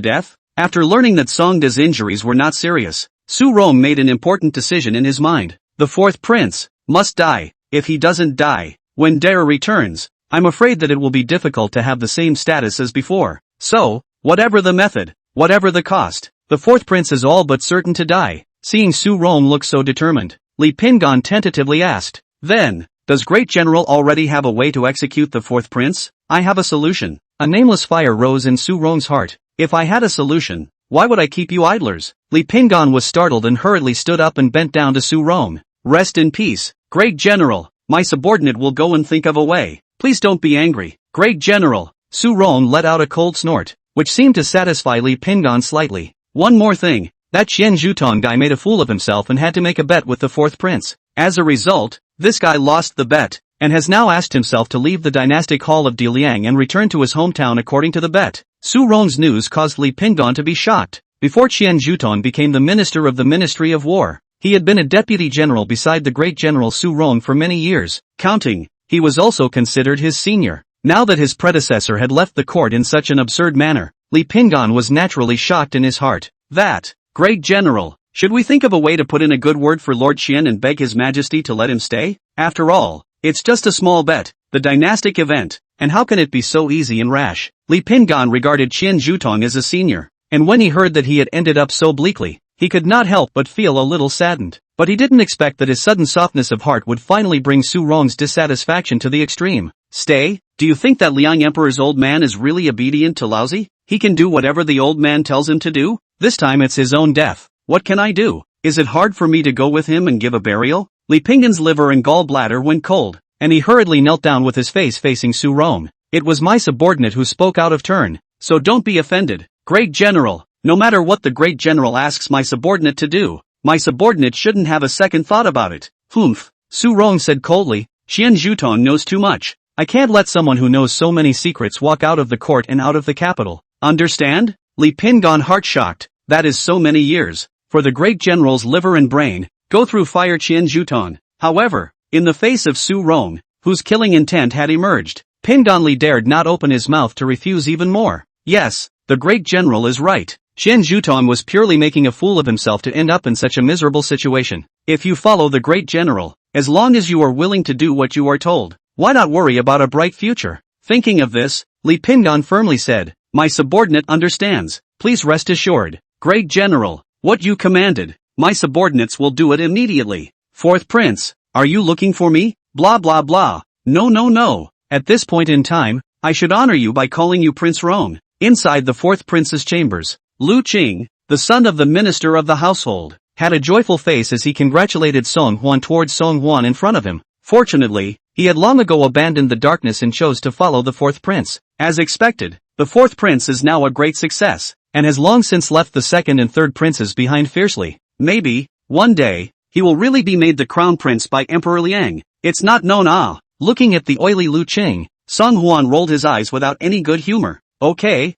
death? After learning that Songda's injuries were not serious, Su Rong made an important decision in his mind. The fourth prince must die. If he doesn't die, when Dare returns, I'm afraid that it will be difficult to have the same status as before. So, whatever the method, whatever the cost, the fourth prince is all but certain to die. Seeing Su Rong look so determined, Li Pinggan tentatively asked, then, does Great General already have a way to execute the fourth prince? I have a solution. A nameless fire rose in Su Rong's heart. If I had a solution, why would I keep you idlers? Li Pinggan was startled and hurriedly stood up and bent down to Su Rong. Rest in peace, Great General. My subordinate will go and think of a way. Please don't be angry. Great General. Su Rong let out a cold snort. which seemed to satisfy Li Pingan slightly. One more thing, that Qian Zhutong guy made a fool of himself and had to make a bet with the fourth prince. As a result, this guy lost the bet, and has now asked himself to leave the dynastic hall of Diliang and return to his hometown according to the bet. Su Rong's news caused Li Pingan to be shocked. Before Qian Zhutong became the minister of the Ministry of War, he had been a deputy general beside the great general Su Rong for many years, counting. He was also considered his senior. Now that his predecessor had left the court in such an absurd manner, Li Pingan was naturally shocked in his heart. That, great general, should we think of a way to put in a good word for Lord Qian and beg His Majesty to let him stay? After all, it's just a small bet, the dynastic event, and how can it be so easy and rash? Li Pingan regarded Qian Zhutong as a senior, and when he heard that he had ended up so bleakly, he could not help but feel a little saddened. But he didn't expect that his sudden softness of heart would finally bring Su Rong's dissatisfaction to the extreme. Stay? Do you think that Liang Emperor's old man is really obedient to Laozi? He can do whatever the old man tells him to do? This time it's his own death. What can I do? Is it hard for me to go with him and give a burial? Li Pingan's liver and gallbladder went cold, and he hurriedly knelt down with his face facing Su Rong. It was my subordinate who spoke out of turn, so don't be offended. Great general, no matter what the great general asks my subordinate to do, my subordinate shouldn't have a second thought about it. Humph, Su Rong said coldly, Qian Zhutong knows too much. I can't let someone who knows so many secrets walk out of the court and out of the capital. Understand? Li Pingan heart-shocked, that is so many years, for the great general's liver and brain, go through fire Qian Zhutong. However, in the face of Su Rong, whose killing intent had emerged, Pingan Li dared not open his mouth to refuse even more. Yes, the great general is right. Qian Zhutong was purely making a fool of himself to end up in such a miserable situation. If you follow the great general, as long as you are willing to do what you are told, why not worry about a bright future? Thinking of this, Li Pingan firmly said, my subordinate understands. Please rest assured, great general, what you commanded, my subordinates will do it immediately. Fourth prince, are you looking for me? Blah blah blah. No. At this point in time, I should honor you by calling you Prince Rong. Inside the fourth prince's chambers, Lu Qing, the son of the minister of the household, had a joyful face as he congratulated Song Huan towards Song Huan in front of him. Fortunately, he had long ago abandoned the darkness and chose to follow the fourth prince. As expected, the fourth prince is now a great success, and has long since left the second and third princes behind fiercely. Maybe, one day, he will really be made the crown prince by Emperor Liang. It's not known. Looking at the oily Lu Qing, Song Huan rolled his eyes without any good humor. Okay,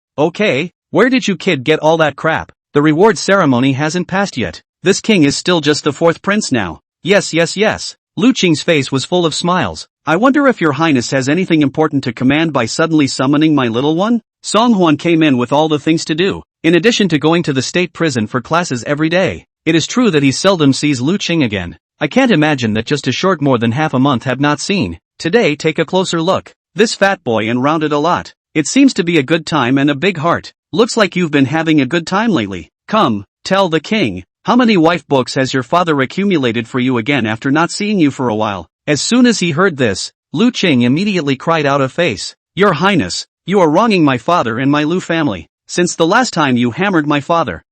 where did you kid get all that crap? The reward ceremony hasn't passed yet. This king is still just the fourth prince now. Yes. Lu Qing's face was full of smiles. I wonder if your highness has anything important to command by suddenly summoning my little one? Song Huan came in with all the things to do, in addition to going to the state prison for classes every day. It is true that he seldom sees Lu Qing again. I can't imagine that just a short more than half a month have not seen. Today take a closer look. This fat boy and rounded a lot. It seems to be a good time and a big heart. Looks like you've been having a good time lately. Come, tell the king. How many wife books has your father accumulated for you again after not seeing you for a while? As soon as he heard this, Lu Qing immediately cried out of face. Your highness, you are wronging my father and my Lu family. Since the last time you hammered my father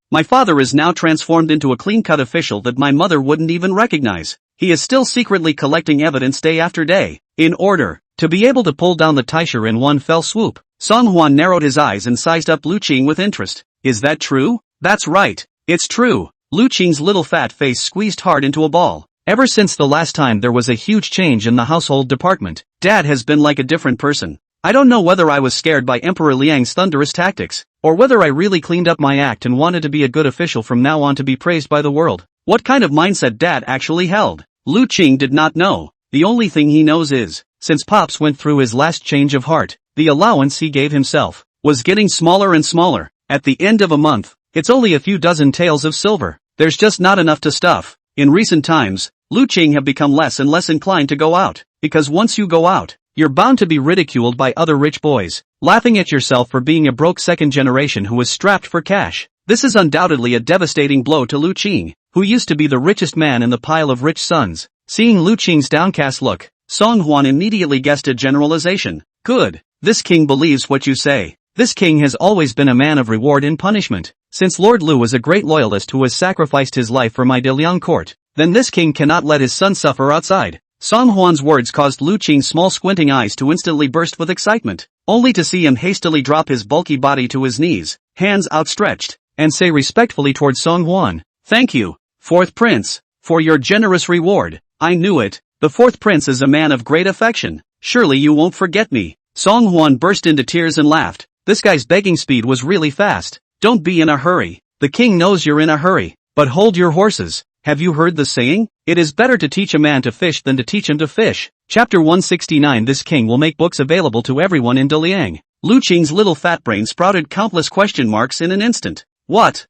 is now transformed into a clean-cut official that my mother wouldn't even recognize. He is still secretly collecting evidence day after day, in order to be able to pull down the Taisha in one fell swoop. Song Huan narrowed his eyes and sized up Lu Qing with interest. Is that true? That's right, it's true. Lu Qing's little fat face squeezed hard into a ball. Ever since the last time there was a huge change in the household department, Dad has been like a different person. I don't know whether I was scared by Emperor Liang's thunderous tactics, or whether I really cleaned up my act and wanted to be a good official from now on to be praised by the world. What kind of mindset Dad actually held? Lu Qing did not know. The only thing he knows is, since Pops went through his last change of heart, the allowance he gave himself was getting smaller and smaller. At the end of a month, it's only a few dozen taels of silver. There's just not enough to stuff. In recent times, Lu Qing have become less and less inclined to go out, because once you go out, you're bound to be ridiculed by other rich boys, laughing at yourself for being a broke second generation who was strapped for cash. This is undoubtedly a devastating blow to Lu Qing, who used to be the richest man in the pile of rich sons. Seeing Lu Qing's downcast look, Song Huan immediately guessed a generalization. Good. This king believes what you say. This king has always been a man of reward and punishment. Since Lord Lu was a great loyalist who has sacrificed his life for my Diliang court, then this king cannot let his son suffer outside. Song Huan's words caused Lu Qing's small squinting eyes to instantly burst with excitement. only to see him hastily drop his bulky body to his knees, hands outstretched, and say respectfully towards Song Hwan, "Thank you, fourth prince, for your generous reward. I knew it, the fourth prince is a man of great affection. Surely you won't forget me." Song Hwan burst into tears and laughed. This guy's begging speed was really fast. "Don't be in a hurry. The king knows you're in a hurry. But hold your horses. Have you heard the saying? It is better to teach a man to fish than to teach him to fish." Chapter 169. This king will make books available to everyone in Daliang. Lu Qing's little fat brain sprouted countless question marks in an instant. What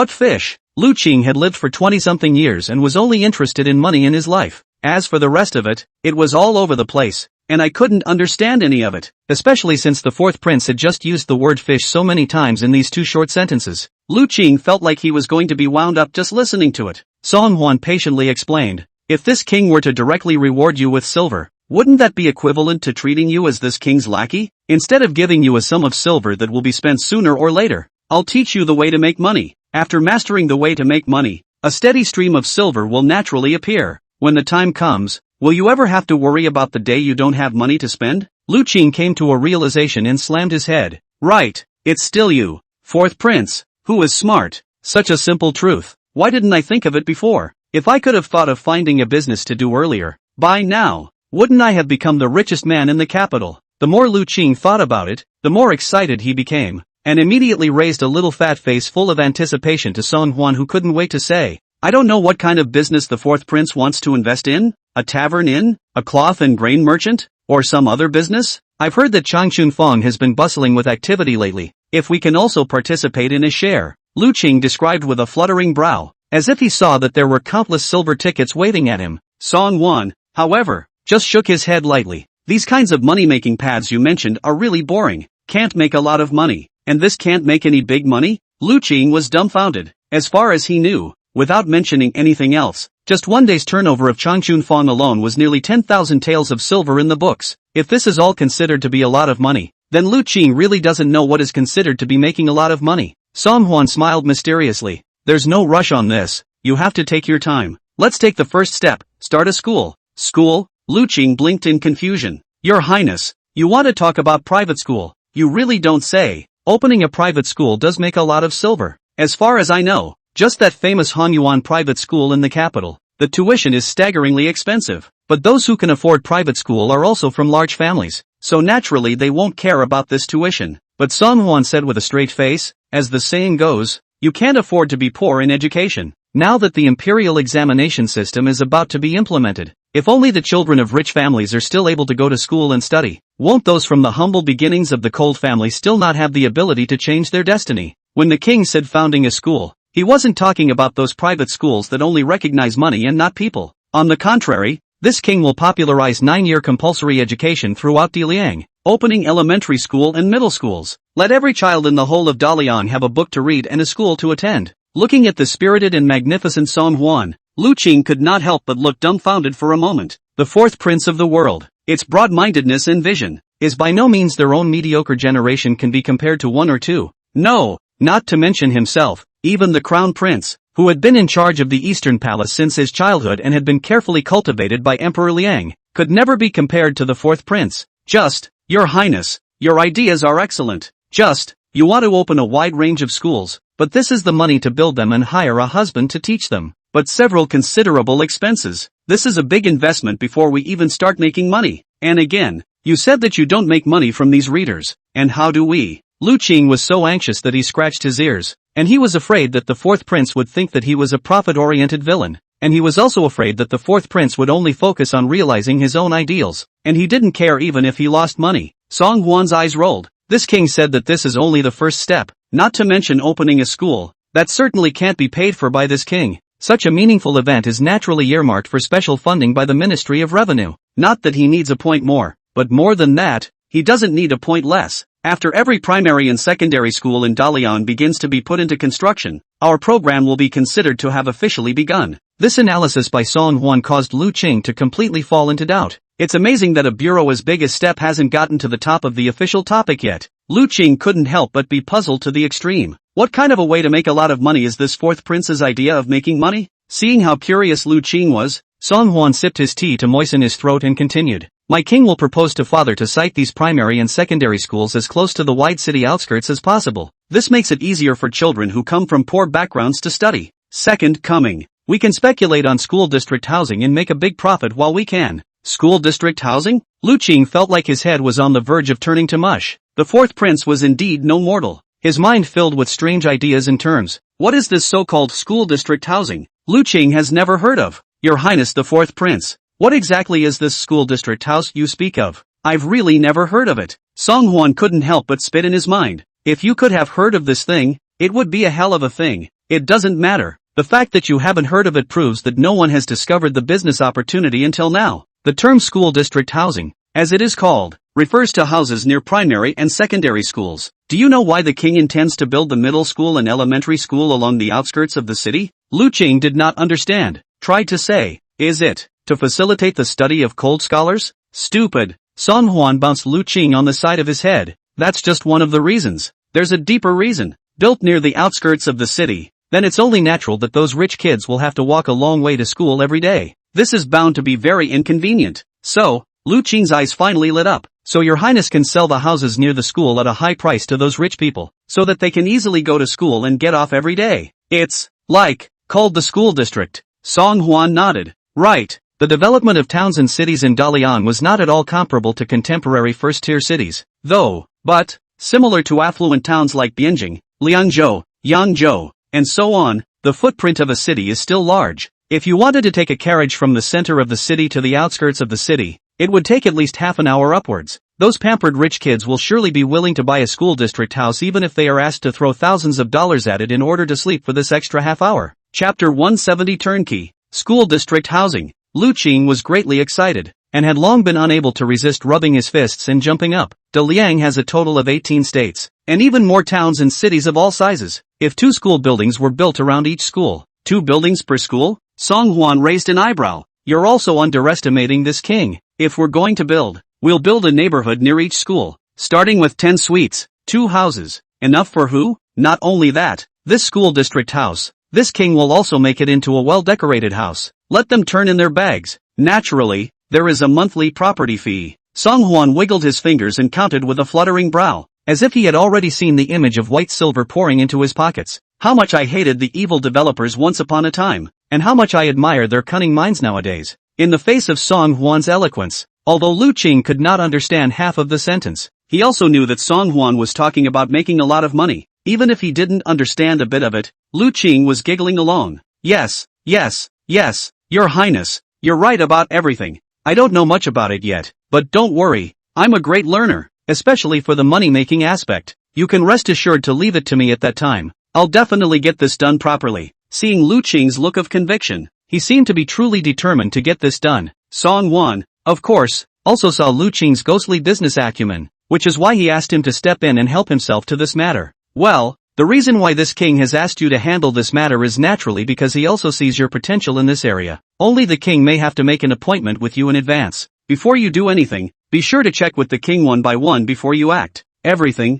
fish? Lu Qing had lived for 20-something years and was only interested in money in his life. As for the rest of it, it was all over the place, and I couldn't understand any of it, especially since the fourth prince had just used the word fish so many times in these two short sentences. Lu Qing felt like he was going to be wound up just listening to it. Song Hwan patiently explained, "If this king were to directly reward you with silver, wouldn't that be equivalent to treating you as this king's lackey? Instead of giving you a sum of silver that will be spent sooner or later, I'll teach you the way to make money. After mastering the way to make money, a steady stream of silver will naturally appear. When the time comes, will you ever have to worry about the day you don't have money to spend?" Lu Qing came to a realization and slammed his head. "Right, it's still you, fourth prince, who is smart. Such a simple truth. Why didn't I think of it before? If I could have thought of finding a business to do earlier, by now, wouldn't I have become the richest man in the capital?" The more Lu Qing thought about it, the more excited he became, and immediately raised a little fat face full of anticipation to Song Hwan, who couldn't wait to say, "I don't know what kind of business the fourth prince wants to invest in, a tavern inn, a cloth and grain merchant, or some other business? I've heard that Changchun Fong has been bustling with activity lately. If we can also participate in a share," Lu Qing described with a fluttering brow, as if he saw that there were countless silver tickets waiting at him. Song Hwan, however, just shook his head lightly. "These kinds of money-making paths you mentioned are really boring. Can't make a lot of money, and this can't make any big money?" Lu Qing was dumbfounded. As far as he knew, without mentioning anything else, just one day's turnover of Changchun Fong alone was nearly 10,000 taels of silver in the books. If this is all considered to be a lot of money, then Lu Qing really doesn't know what is considered to be making a lot of money. Song Hwan smiled mysteriously. "There's no rush on this. You have to take your time. Let's take the first step, start a school." "School?" Lu Qing blinked in confusion. "Your Highness, you want to talk about private school? You really don't say. Opening a private school does make a lot of silver. As far as I know, just that famous Hanyuan private school in the capital. The tuition is staggeringly expensive, but those who can afford private school are also from large families, so naturally they won't care about this tuition." But Song Hwan said with a straight face, "As the saying goes, you can't afford to be poor in education. Now that the imperial examination system is about to be implemented, if only the children of rich families are still able to go to school and study, won't those from the humble beginnings of the cold family still not have the ability to change their destiny?" When the king said founding a school, he wasn't talking about those private schools that only recognize money and not people. On the contrary, this king will popularize 9-year compulsory education throughout Daliang, opening elementary school and middle schools. Let every child in the whole of Daliang have a book to read and a school to attend. Looking at the spirited and magnificent Song Hwan, Lu Qing could not help but look dumbfounded for a moment. The fourth prince of the world, its broad-mindedness and vision, is by no means their own mediocre generation can be compared to one or two. No, not to mention himself, even the crown prince, who had been in charge of the Eastern Palace since his childhood and had been carefully cultivated by Emperor Liang, could never be compared to the fourth prince. "Just, Your Highness, your ideas are excellent. Just, you want to open a wide range of schools, but this is the money to build them and hire a husband to teach them. But several considerable expenses. This is a big investment before we even start making money. And again, you said that you don't make money from these readers, and how do we?" Lu Qing was so anxious that he scratched his ears, and he was afraid that the fourth prince would think that he was a profit-oriented villain, and he was also afraid that the fourth prince would only focus on realizing his own ideals, and he didn't care even if he lost money. Song Hwan's eyes rolled. This king said that this is only the first step, not to mention opening a school. That certainly can't be paid for by this king. Such a meaningful event is naturally earmarked for special funding by the Ministry of Revenue. Not that he needs a point more, but more than that, he doesn't need a point less. After every primary and secondary school in Dalian begins to be put into construction, our program will be considered to have officially begun. This analysis by Song Hwan caused Lu Qing to completely fall into doubt. It's amazing that a bureau as big as STEP hasn't gotten to the top of the official topic yet. Lu Qing couldn't help but be puzzled to the extreme. What kind of a way to make a lot of money is this fourth prince's idea of making money? Seeing how curious Lu Qing was, Song Huan sipped his tea to moisten his throat and continued. My king will propose to father to site these primary and secondary schools as close to the wide city outskirts as possible. This makes it easier for children who come from poor backgrounds to study. Second coming. We can speculate on school district housing and make a big profit while we can. School district housing? Lu Qing felt like his head was on the verge of turning to mush. The fourth prince was indeed no mortal. His mind filled with strange ideas and terms. What is this so-called school district housing? Lu Qing has never heard of. Your Highness the fourth prince. What exactly is this school district house you speak of? I've really never heard of it. Song Huan couldn't help but spit in his mind. If you could have heard of this thing, it would be a hell of a thing. It doesn't matter. The fact that you haven't heard of it proves that no one has discovered the business opportunity until now. The term school district housing, as it is called, refers to houses near primary and secondary schools. Do you know why the king intends to build the middle school and elementary school along the outskirts of the city? Lu Qing did not understand. Tried to say, is it to facilitate the study of cold scholars? Stupid. Song Huan bounced Lu Qing on the side of his head. That's just one of the reasons. There's a deeper reason. Built near the outskirts of the city, then it's only natural that those rich kids will have to walk a long way to school every day. This is bound to be very inconvenient. So, Lu Qing's eyes finally lit up. So your highness can sell the houses near the school at a high price to those rich people, so that they can easily go to school and get off every day. It's like called the school district. Song Huan nodded. Right. The development of towns and cities in Dalian was not at all comparable to contemporary first-tier cities, but, similar to affluent towns like Bianjing, Liangzhou, Yangzhou, and so on, the footprint of a city is still large. If you wanted to take a carriage from the center of the city to the outskirts of the city, it would take at least half an hour upwards. Those pampered rich kids will surely be willing to buy a school district house even if they are asked to throw thousands of dollars at it in order to sleep for this extra half hour. Chapter 170 Turnkey. School district housing. Lu Qing was greatly excited, and had long been unable to resist rubbing his fists and jumping up. Dalian has a total of 18 states, and even more towns and cities of all sizes. If 2 school buildings were built around each school, 2 buildings per school? Song Huan raised an eyebrow. You're also underestimating this king. If we're going to build, we'll build a neighborhood near each school, starting with 10 suites, 2 houses. Enough for who? Not only that, this school district house, this king will also make it into a well-decorated house. Let them turn in their bags. Naturally, there is a monthly property fee. Song Huan wiggled his fingers and counted with a fluttering brow, as if he had already seen the image of white silver pouring into his pockets. How much I hated the evil developers once upon a time, and how much I admire their cunning minds nowadays. In the face of Song Huan's eloquence, although Lu Qing could not understand half of the sentence, he also knew that Song Huan was talking about making a lot of money. Even if he didn't understand a bit of it, Lu Qing was giggling along. Yes, Your Highness, you're right about everything. I don't know much about it yet, but don't worry, I'm a great learner, especially for the money-making aspect. You can rest assured to leave it to me at that time. I'll definitely get this done properly. Seeing Lu Qing's look of conviction, he seemed to be truly determined to get this done. Song Huan, of course, also saw Lu Qing's ghostly business acumen, which is why he asked him to step in and help himself to this matter. Well, the reason why this king has asked you to handle this matter is naturally because he also sees your potential in this area. Only the king may have to make an appointment with you in advance. Before you do anything, be sure to check with the king one by one before you act. Everything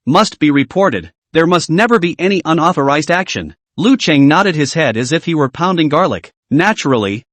must be reported. There must never be any unauthorized action. Lu Qing nodded his head as if he were pounding garlic. Naturally,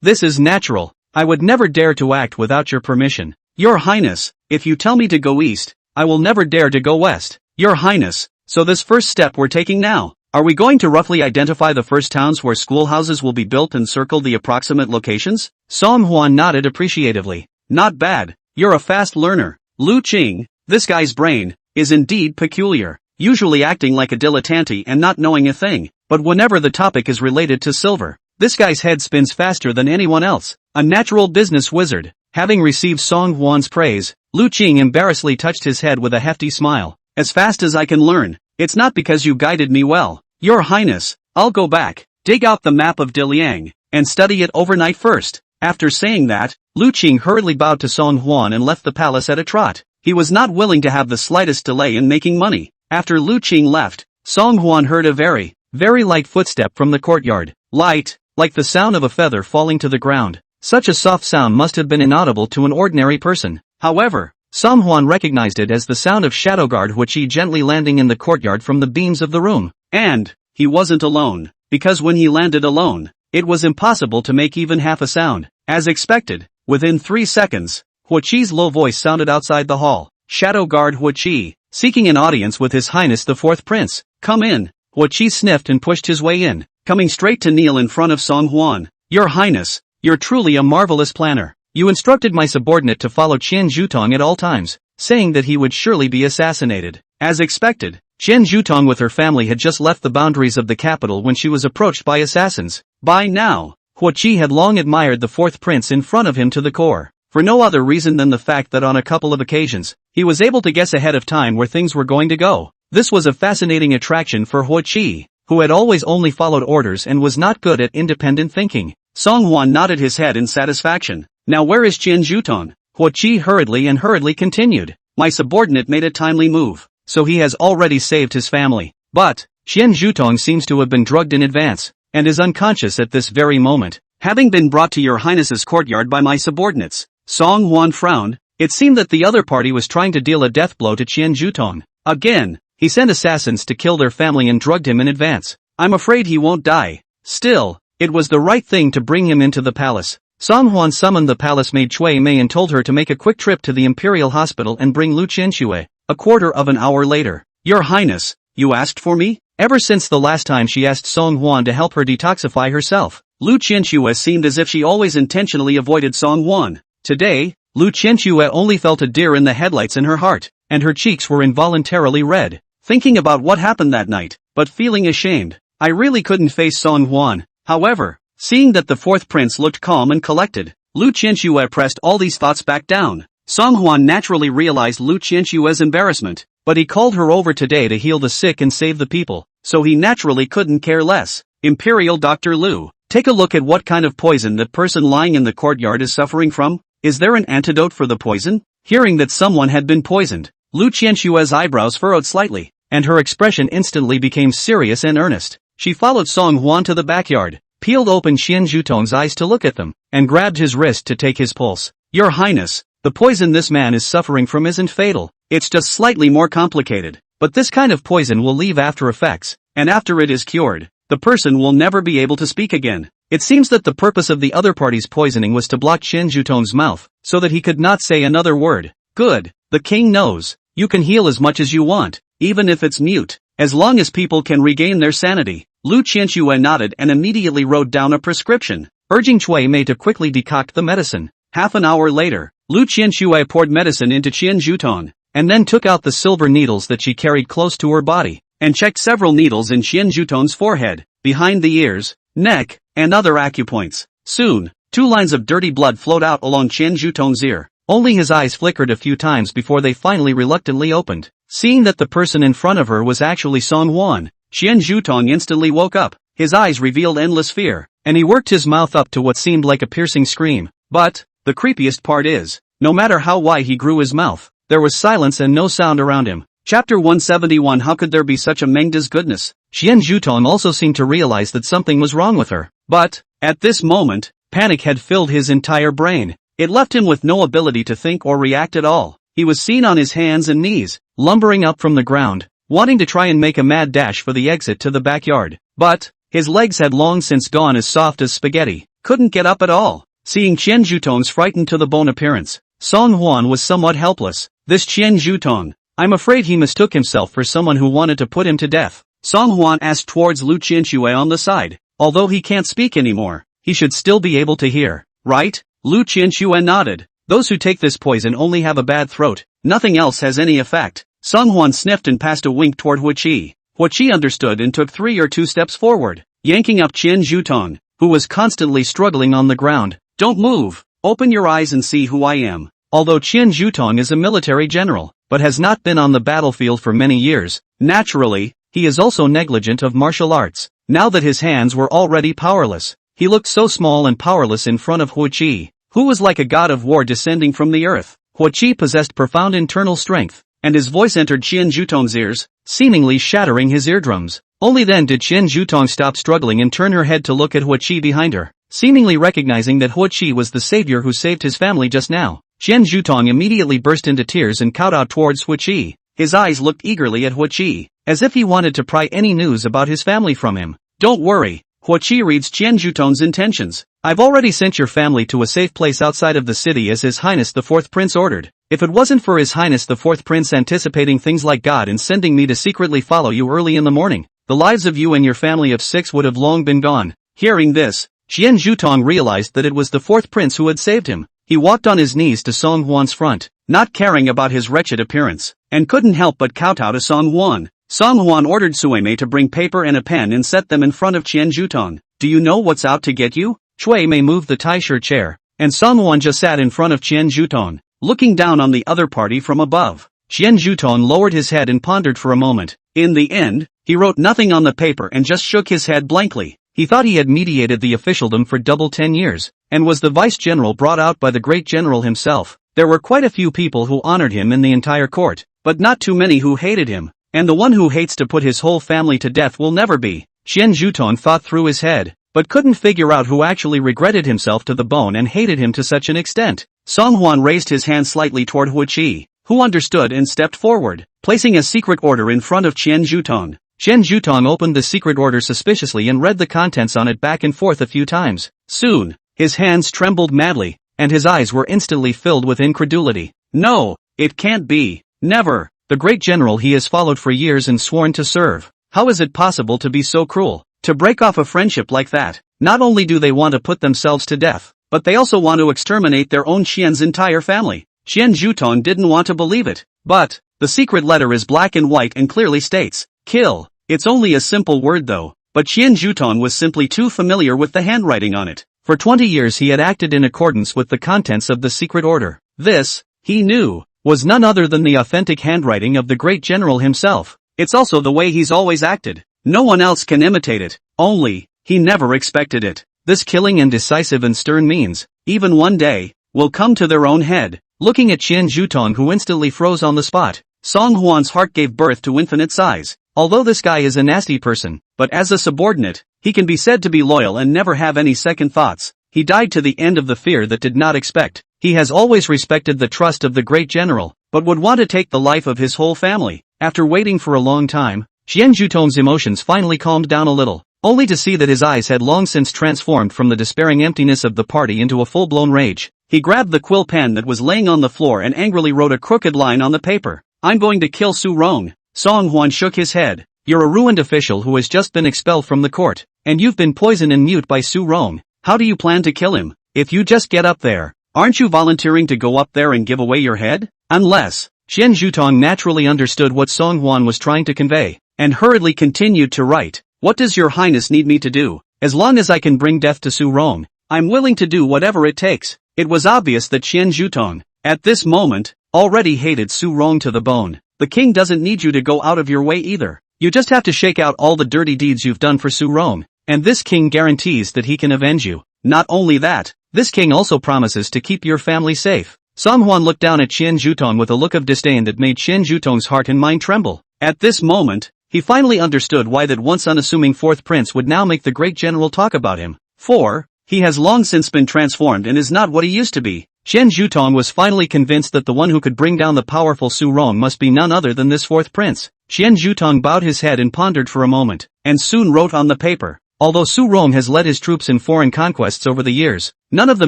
this is natural. I would never dare to act without your permission. Your Highness, if you tell me to go east, I will never dare to go west. Your Highness, so this first step we're taking now, are we going to roughly identify the first towns where schoolhouses will be built and circle the approximate locations? Song Huan nodded appreciatively. Not bad, you're a fast learner. Lu Qing, this guy's brain, is indeed peculiar, usually acting like a dilettante and not knowing a thing, but whenever the topic is related to silver, this guy's head spins faster than anyone else. A natural business wizard. Having received Song Huan's praise, Lu Qing embarrassedly touched his head with a hefty smile. As fast as I can learn, it's not because you guided me well. Your Highness, I'll go back, dig out the map of Dalian, and study it overnight first. After saying that, Lu Qing hurriedly bowed to Song Huan and left the palace at a trot. He was not willing to have the slightest delay in making money. After Lu Qing left, Song Huan heard a very light footstep from the courtyard. Light, like the sound of a feather falling to the ground. Such a soft sound must have been inaudible to an ordinary person. However, Song Huan recognized it as the sound of Shadowguard Huichi gently landing in the courtyard from the beams of the room. And he wasn't alone, because when he landed alone, It was impossible to make even half a sound. As expected, within 3 seconds, Huaqi's low voice sounded outside the hall. Shadow Guard Huaqi, seeking an audience with His Highness the Fourth Prince. Come in. Huaqi sniffed and pushed his way in, coming straight to kneel in front of Song Huan. Your Highness, you're truly a marvelous planner. You instructed my subordinate to follow Qian Zhutong at all times, saying that he would surely be assassinated. As expected, Qian Zhutong with her family had just left the boundaries of the capital when she was approached by assassins. By now, Huaqi had long admired the fourth prince in front of him to the core, for no other reason than the fact that on a couple of occasions, he was able to guess ahead of time where things were going to go. This was a fascinating attraction for Huaqi, who had always only followed orders and was not good at independent thinking. Song Huan nodded his head in satisfaction. Now where is Qian Zhutong? Huaqi hurriedly continued. My subordinate made a timely move, so he has already saved his family. But, Qian Zhutong seems to have been drugged in advance, and is unconscious at this very moment, having been brought to your highness's courtyard by my subordinates. Song Huan frowned. It seemed that the other party was trying to deal a death blow to Qian Zhutong. Again, he sent assassins to kill their family and drugged him in advance. I'm afraid he won't die. Still, it was the right thing to bring him into the palace. Song Huan summoned the palace maid Cui Mei and told her to make a quick trip to the imperial hospital and bring Lu Qianxue. A quarter of an hour later. Your Highness, you asked for me? Ever since the last time she asked Song Huan to help her detoxify herself, Lu Qianxue seemed as if she always intentionally avoided Song Huan. Today, Lu Qianxue only felt a deer in the headlights in her heart, and her cheeks were involuntarily red, thinking about what happened that night, but feeling ashamed. I really couldn't face Song Huan. However, seeing that the fourth prince looked calm and collected, Lu Qianxue pressed all these thoughts back down. Song Huan naturally realized Lu Qianxue's embarrassment, but he called her over today to heal the sick and save the people, so he naturally couldn't care less. Imperial Dr. Lu, take a look at what kind of poison that person lying in the courtyard is suffering from. Is there an antidote for the poison? Hearing that someone had been poisoned, Lu Qianxue's eyebrows furrowed slightly, and her expression instantly became serious and earnest. She followed Song Huan to the backyard, peeled open Qian Zhutong's eyes to look at them, and grabbed his wrist to take his pulse. Your Highness, the poison this man is suffering from isn't fatal, it's just slightly more complicated, but this kind of poison will leave after effects, and after it is cured, the person will never be able to speak again. It seems that the purpose of the other party's poisoning was to block Qian Zhutong's mouth, so that he could not say another word. Good, the king knows, you can heal as much as you want, even if it's mute, as long as people can regain their sanity. Lu Qianxue nodded and immediately wrote down a prescription, urging Cui Mei to quickly decoct the medicine. Half an hour later, Lu Qianxue poured medicine into Qian Zhutong, and then took out the silver needles that she carried close to her body, and checked several needles in Qian Zhutong's forehead, behind the ears, neck, and other acupoints. Soon, 2 lines of dirty blood flowed out along Qian Zhutong's ear. Only his eyes flickered a few times before they finally reluctantly opened. Seeing that the person in front of her was actually Song Huan, Qian Zhutong instantly woke up. His eyes revealed endless fear, and he worked his mouth up to what seemed like a piercing scream. But, the creepiest part is, no matter how wide he grew his mouth, there was silence and no sound around him. Chapter 171. How could there be such a Mengda's goodness? Qian Zhutong also seemed to realize that something was wrong with her. But, at this moment, panic had filled his entire brain. It left him with no ability to think or react at all. He was seen on his hands and knees, lumbering up from the ground, wanting to try and make a mad dash for the exit to the backyard. But, his legs had long since gone as soft as spaghetti, couldn't get up at all. Seeing Qian Zhutong's frightened to the bone appearance, Song Huan was somewhat helpless. This Qian Zhutong, I'm afraid he mistook himself for someone who wanted to put him to death. Song Huan asked towards Lu Qianxue on the side. Although he can't speak anymore, he should still be able to hear, right? Lu Qianxue nodded. Those who take this poison only have a bad throat, nothing else has any effect. Song Huan sniffed and passed a wink toward Huaqi. Huaqi understood and took 3 or 2 steps forward, yanking up Qian Zhutong, who was constantly struggling on the ground. Don't move, open your eyes and see who I am. Although Qian Zhutong is a military general, but has not been on the battlefield for many years, naturally, he is also negligent of martial arts. Now that his hands were already powerless, he looked so small and powerless in front of Huaqi, who was like a god of war descending from the earth. Huaqi possessed profound internal strength, and his voice entered Qian Zhutong's ears, seemingly shattering his eardrums. Only then did Qian Zhutong stop struggling and turn her head to look at Huaqi behind her, seemingly recognizing that Huaqi was the savior who saved his family just now. Qian Zhutong immediately burst into tears and kowtowed towards Huaqi. His eyes looked eagerly at Huaqi, as if he wanted to pry any news about his family from him. Don't worry, Huaqi reads Qian Jutong's intentions. I've already sent your family to a safe place outside of the city as His Highness the Fourth Prince ordered. If it wasn't for His Highness the Fourth Prince anticipating things like God and sending me to secretly follow you early in the morning, the lives of you and your family of 6 would have long been gone. Hearing this, Qian Jutong realized that it was the Fourth Prince who had saved him. He walked on his knees to Song Huan's front, not caring about his wretched appearance, and couldn't help but kowtow to Song Huan. Song Huan ordered Suimei to bring paper and a pen and set them in front of Qian Jutong. Do you know what's out to get you? Shui Mei moved the taisher chair, and Song Huan just sat in front of Qian Jutong, looking down on the other party from above. Qian Jutong lowered his head and pondered for a moment. In the end, he wrote nothing on the paper and just shook his head blankly. He thought he had mediated the officialdom for double 10 years, and was the vice-general brought out by the great general himself. There were quite a few people who honored him in the entire court, but not too many who hated him, and the one who hates to put his whole family to death will never be. Qian Jutong thought through his head, but couldn't figure out who actually regretted himself to the bone and hated him to such an extent. Song Huan raised his hand slightly toward Huaqi, who understood and stepped forward, placing a secret order in front of Qian Jutong. Qian Jutong opened the secret order suspiciously and read the contents on it back and forth a few times. Soon, his hands trembled madly, and his eyes were instantly filled with incredulity. No, it can't be. Never. The great general he has followed for years and sworn to serve. How is it possible to be so cruel? To break off a friendship like that? Not only do they want to put themselves to death, but they also want to exterminate their own Qian's entire family. Qian Jutong didn't want to believe it. But, the secret letter is black and white and clearly states, kill. It's only a simple word though, but Qian Jutong was simply too familiar with the handwriting on it. For 20 years he had acted in accordance with the contents of the secret order. This, he knew, was none other than the authentic handwriting of the great general himself. It's also the way he's always acted. No one else can imitate it, only, he never expected it. This killing and decisive and stern means, even one day, will come to their own head. Looking at Qian Jutong who instantly froze on the spot, Song Huan's heart gave birth to infinite sighs. Although this guy is a nasty person, but as a subordinate, he can be said to be loyal and never have any second thoughts. He died to the end of the fear that did not expect. He has always respected the trust of the great general, but would want to take the life of his whole family. After waiting for a long time, Qian Jutong's emotions finally calmed down a little, only to see that his eyes had long since transformed from the despairing emptiness of the party into a full-blown rage. He grabbed the quill pen that was laying on the floor and angrily wrote a crooked line on the paper. I'm going to kill Su Rong. Song Huan shook his head. You're a ruined official who has just been expelled from the court, and you've been poisoned and mute by Su Rong. How do you plan to kill him? If you just get up there, aren't you volunteering to go up there and give away your head? Unless, Qian Jutong naturally understood what Song Huan was trying to convey, and hurriedly continued to write. What does your highness need me to do? As long as I can bring death to Su Rong, I'm willing to do whatever it takes. It was obvious that Qian Jutong, at this moment, already hated Su Rong to the bone. The king doesn't need you to go out of your way either. You just have to shake out all the dirty deeds you've done for Su Rong, and this king guarantees that he can avenge you. Not only that, this king also promises to keep your family safe. Song Huan looked down at Qian Jutong with a look of disdain that made Qian Jutong's heart and mind tremble. At this moment, he finally understood why that once unassuming fourth prince would now make the great general talk about him. For, he has long since been transformed and is not what he used to be. Qian Jutong was finally convinced that the one who could bring down the powerful Su Rong must be none other than this fourth prince. Qian Jutong bowed his head and pondered for a moment, and soon wrote on the paper. Although Su Rong has led his troops in foreign conquests over the years, none of the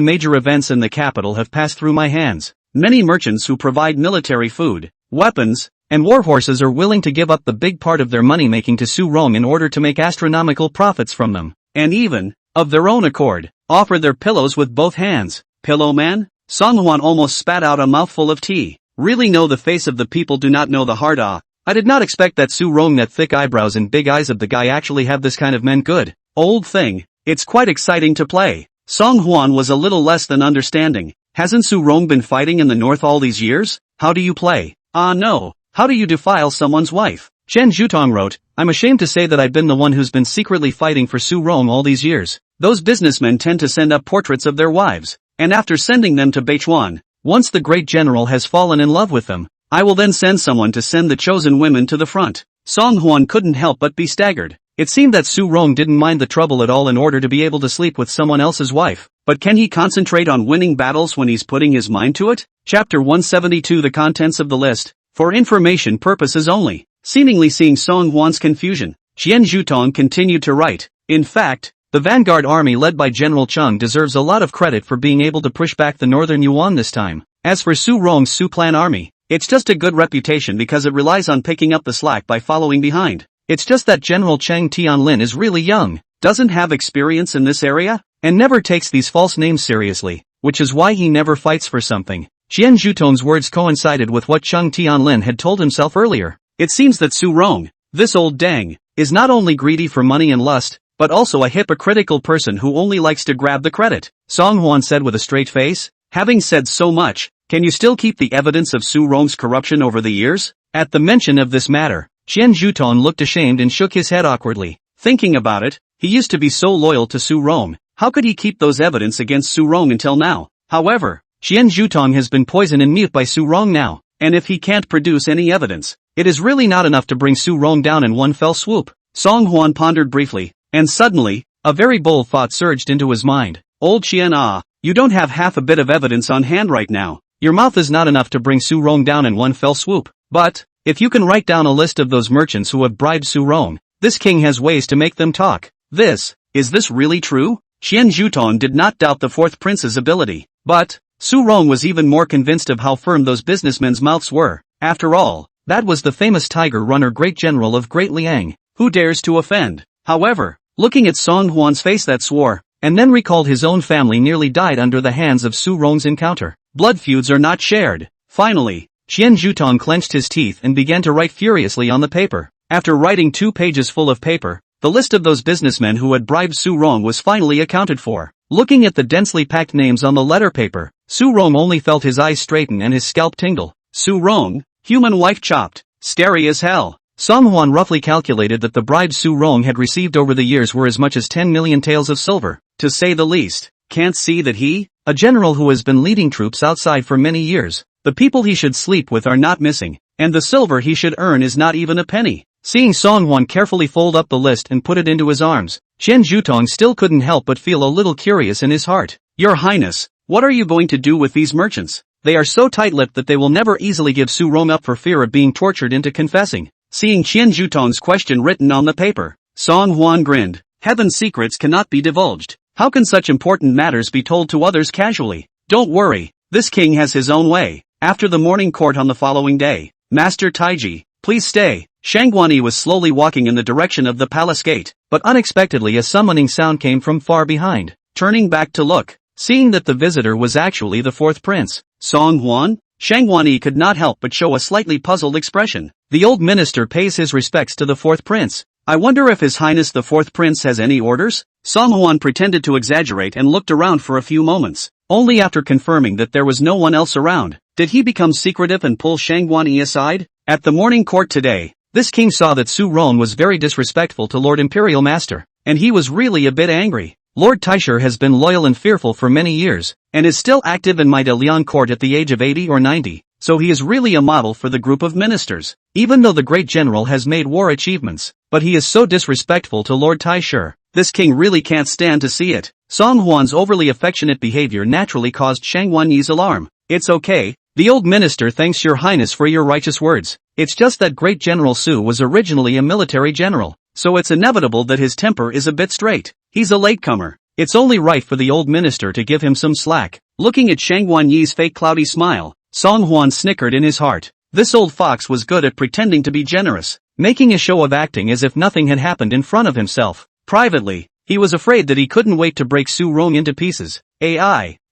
major events in the capital have passed through my hands. Many merchants who provide military food, weapons, and war horses are willing to give up the big part of their money-making to Su Rong in order to make astronomical profits from them, and even, of their own accord, offer their pillows with both hands. Pillow man? Song Huan almost spat out a mouthful of tea. Really know the face of the people, do not know the heart. I did not expect that Su Rong, that thick eyebrows and big eyes of the guy, actually have this kind of men. Good old thing. It's quite exciting to play. Song Huan was a little less than understanding. Hasn't Su Rong been fighting in the north all these years? How do you play? No. How do you defile someone's wife? Qian Jutong wrote, I'm ashamed to say that I've been the one who's been secretly fighting for Su Rong all these years. Those businessmen tend to send up portraits of their wives, and after sending them to Beichuan, once the great general has fallen in love with them, I will then send someone to send the chosen women to the front. Song Huan couldn't help but be staggered. It seemed that Su Rong didn't mind the trouble at all in order to be able to sleep with someone else's wife. But can he concentrate on winning battles when he's putting his mind to it? Chapter 172. The contents of the list. For information purposes only. Seemingly seeing Song Huan's confusion, Qian Jutong continued to write. In fact, The vanguard army led by General Chung deserves a lot of credit for being able to push back the northern Yuan this time. As for Su Rong's Su Clan army, it's just a good reputation because it relies on picking up the slack by following behind. It's just that General Cheng Tianlin is really young, doesn't have experience in this area, and never takes these false names seriously, which is why he never fights for something. Qian Zhuton's words coincided with what Cheng Tianlin had told himself earlier. It seems that Su Rong, this old dang, is not only greedy for money and lust, but also a hypocritical person who only likes to grab the credit, Song Huan said with a straight face. Having said so much, can you still keep the evidence of Su Rong's corruption over the years? At the mention of this matter, Qian Zhuton looked ashamed and shook his head awkwardly. Thinking about it, he used to be so loyal to Su Rong, how could he keep those evidence against Su Rong until now? However, Qian Zhuton has been poisoned and mute by Su Rong now, and if he can't produce any evidence, it is really not enough to bring Su Rong down in one fell swoop. Song Huan pondered briefly, and suddenly, a very bold thought surged into his mind. Old Qian, you don't have half a bit of evidence on hand right now. Your mouth is not enough to bring Su Rong down in one fell swoop. But, if you can write down a list of those merchants who have bribed Su Rong, this king has ways to make them talk. Is this really true? Qian Zhuton did not doubt the fourth prince's ability, but Su Rong was even more convinced of how firm those businessmen's mouths were. After all, that was the famous tiger runner great general of Great Liang, who dares to offend. However, looking at Song Huan's face that swore, and then recalled his own family nearly died under the hands of Su Rong's encounter. Blood feuds are not shared. Finally, Qian Zhuton clenched his teeth and began to write furiously on the paper. After writing 2 pages full of paper, the list of those businessmen who had bribed Su Rong was finally accounted for. Looking at the densely packed names on the letter paper, Su Rong only felt his eyes straighten and his scalp tingle. Su Rong, human wife chopped, scary as hell. Song Huan roughly calculated that the bribes Su Rong had received over the years were as much as 10 million taels of silver, to say the least. Can't see that he, a general who has been leading troops outside for many years, the people he should sleep with are not missing, and the silver he should earn is not even a penny. Seeing Song Huan carefully fold up the list and put it into his arms, Qian Zhuton still couldn't help but feel a little curious in his heart. Your Highness, what are you going to do with these merchants? They are so tight-lipped that they will never easily give Su Rong up for fear of being tortured into confessing. Seeing Qian Zhuton's question written on the paper, Song Huan grinned. Heaven's secrets cannot be divulged. How can such important matters be told to others casually? Don't worry, this king has his own way. After the morning court on the following day, Master Taiji, please stay. Shang Guanyi was slowly walking in the direction of the palace gate, but unexpectedly a summoning sound came from far behind. Turning back to look, seeing that the visitor was actually the fourth prince, Song Huan, Shang Guanyi could not help but show a slightly puzzled expression. The old minister pays his respects to the fourth prince. I wonder if His Highness the fourth prince has any orders? Song Huan pretended to exaggerate and looked around for a few moments. Only after confirming that there was no one else around, did he become secretive and pull Shang Guanyi aside. At the morning court today, this king saw that Su Rong was very disrespectful to Lord Imperial Master, and he was really a bit angry. Lord Taisher has been loyal and fearful for many years, and is still active in my De Liang court at the age of 80 or 90, so he is really a model for the group of ministers. Even though the great general has made war achievements, but he is so disrespectful to Lord Taisher, this king really can't stand to see it. Song Huan's overly affectionate behavior naturally caused Shang Guanyi's alarm. It's okay, the old minister thanks your highness for your righteous words. It's just that great General Su was originally a military general, so it's inevitable that his temper is a bit straight. He's a latecomer. It's only right for the old minister to give him some slack. Looking at Shang Guanyi's fake cloudy smile, Song Huan snickered in his heart. This old fox was good at pretending to be generous, making a show of acting as if nothing had happened in front of himself. Privately, he was afraid that he couldn't wait to break Su Rong into pieces.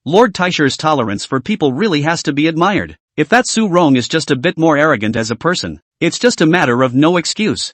Lord Taisher's tolerance for people really has to be admired. If that Su Rong is just a bit more arrogant as a person, it's just a matter of no excuse.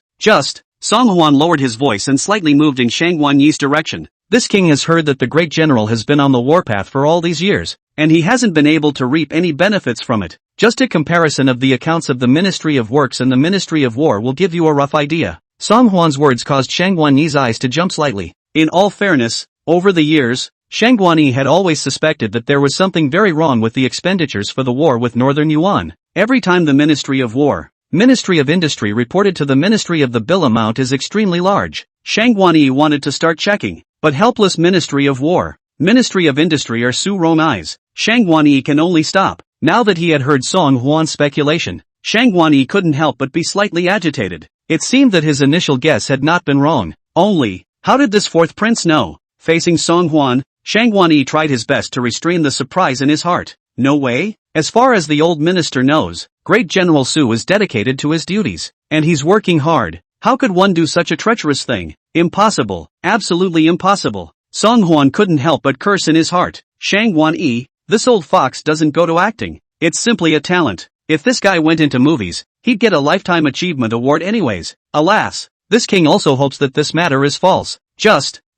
Song Huan lowered his voice and slightly moved in Shang Guanyi's direction. This king has heard that the great general has been on the warpath for all these years, and he hasn't been able to reap any benefits from it. Just a comparison of the accounts of the Ministry of Works and the Ministry of War will give you a rough idea. Song Huan's words caused Shang Guanyi's eyes to jump slightly. In all fairness, over the years, Shang Guanyi had always suspected that there was something very wrong with the expenditures for the war with Northern Yuan. Every time the Ministry of War, Ministry of Industry reported to the Ministry of the bill amount is extremely large, Shang Guanyi wanted to start checking, but helpless Ministry of War, Ministry of Industry are Su Rong eyes. Shang Guanyi can only stop. Now that he had heard Song Huan's speculation, Shang Guanyi couldn't help but be slightly agitated. It seemed that his initial guess had not been wrong. Only, How did this fourth prince know? Facing Song Huan, Shang Wanyi tried his best to restrain the surprise in his heart. No way? As far as the old minister knows, Great General Su is dedicated to his duties, and he's working hard. How could one do such a treacherous thing? Impossible. Absolutely impossible. Song Huan couldn't help but curse in his heart. Shang Wanyi, this old fox doesn't go to acting. It's simply a talent. If this guy went into movies, he'd get a Lifetime Achievement Award anyways. Alas, this king also hopes that this matter is false.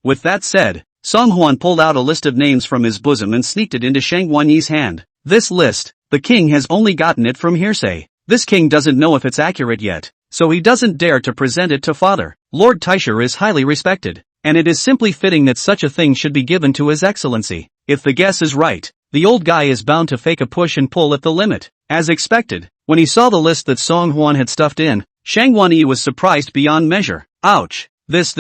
With that said, Song Huan pulled out a list of names from his bosom and sneaked it into Shang Wanyi's hand. This list, the king has only gotten it from hearsay. This king doesn't know if it's accurate yet, so he doesn't dare to present it to father. Lord Taisha is highly respected, and it is simply fitting that such a thing should be given to His Excellency. If the guess is right, the old guy is bound to fake a push and pull at the limit. As expected, when he saw the list that Song Huan had stuffed in, Shang Wanyi was surprised beyond measure. Ouch! This.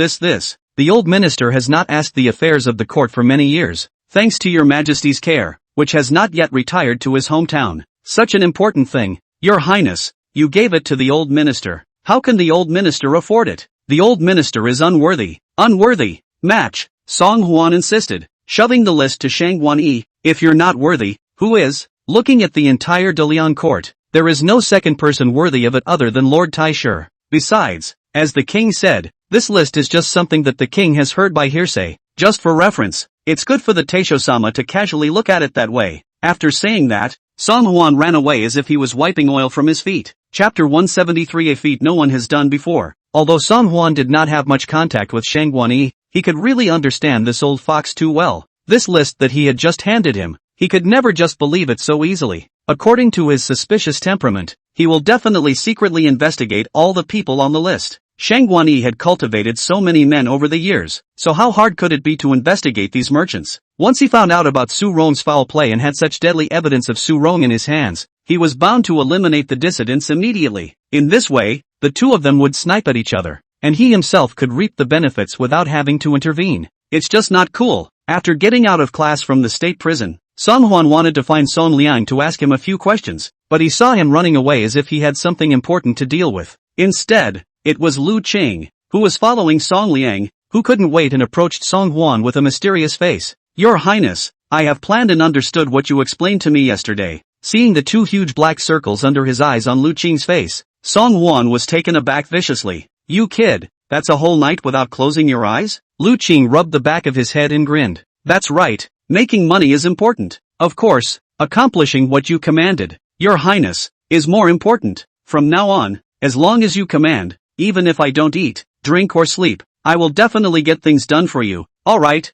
The old minister has not asked the affairs of the court for many years, thanks to your majesty's care, which has not yet retired to his hometown. Such an important thing, your highness, you gave it to the old minister. How can the old minister afford it? The old minister is unworthy. Unworthy. Match, Song Huan insisted, shoving the list to Shang Wanyi. If you're not worthy, who is? Looking at the entire Dalian court, there is no second person worthy of it other than Lord Taisha. Besides, as the king said, this list is just something that the king has heard by hearsay. Just for reference, it's good for the Taisho-sama to casually look at it that way. After saying that, Song Huan ran away as if he was wiping oil from his feet. Chapter 173, a feat no one has done before. Although Song Huan did not have much contact with Shang Wanyi, he could really understand this old fox too well. This list that he had just handed him, he could never just believe it so easily. According to his suspicious temperament, he will definitely secretly investigate all the people on the list. Shang Wanyi had cultivated so many men over the years, so how hard could it be to investigate these merchants? Once he found out about Su Rong's foul play and had such deadly evidence of Su Rong in his hands, he was bound to eliminate the dissidents immediately. In this way, the two of them would snipe at each other, and he himself could reap the benefits without having to intervene. It's just not cool. After getting out of class from the state prison, Song Huan wanted to find Song Liang to ask him a few questions, but he saw him running away as if he had something important to deal with. Instead, it was Lu Qing, who was following Song Liang, who couldn't wait and approached Song Huan with a mysterious face. Your Highness, I have planned and understood what you explained to me yesterday. Seeing the two huge black circles under his eyes on Lu Qing's face, Song Huan was taken aback viciously. You kid, that's a whole night without closing your eyes? Lu Qing rubbed the back of his head and grinned. That's right, making money is important. Of course, accomplishing what you commanded, Your Highness, is more important. From now on, as long as you command, even if I don't eat, drink or sleep, I will definitely get things done for you. Alright.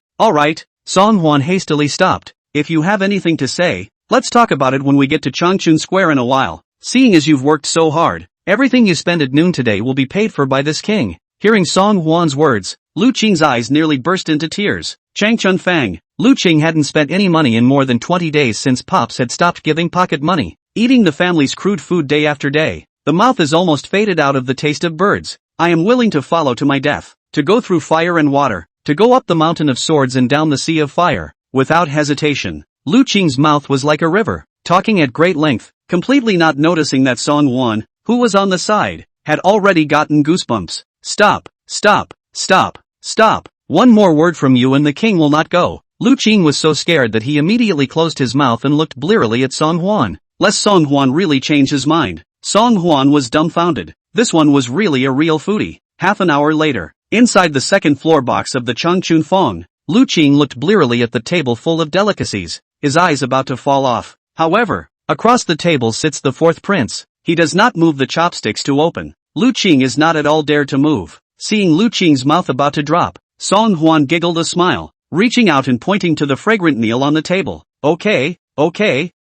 Song Huan hastily stopped. If you have anything to say, let's talk about it when we get to Changchun Square in a while. Seeing as you've worked so hard, everything you spend at noon today will be paid for by this king. Hearing Song Huan's words, Lu Qing's eyes nearly burst into tears. Changchun Fang, Lu Qing hadn't spent any money in more than 20 days since Pops had stopped giving pocket money. Eating the family's crude food day after day, the mouth is almost faded out of the taste of birds. I am willing to follow to my death, to go through fire and water, to go up the mountain of swords and down the sea of fire. Without hesitation, Lu Qing's mouth was like a river, talking at great length, completely not noticing that Song Huan, who was on the side, had already gotten goosebumps. Stop. One more word from you and the king will not go. Lu Qing was so scared that he immediately closed his mouth and looked blearily at Song Huan. Lest Song Huan really change his mind. Song Huan was dumbfounded. This one was really a real foodie. Half an hour later, inside the second floor box of the Changchun Fong, Lu Qing looked blearily at the table full of delicacies, his eyes about to fall off. However, across the table sits the fourth prince. He does not move the chopsticks to open. Lu Qing is not at all dared to move. Seeing Lu Qing's mouth about to drop, Song Huan giggled a smile, reaching out and pointing to the fragrant meal on the table. Okay,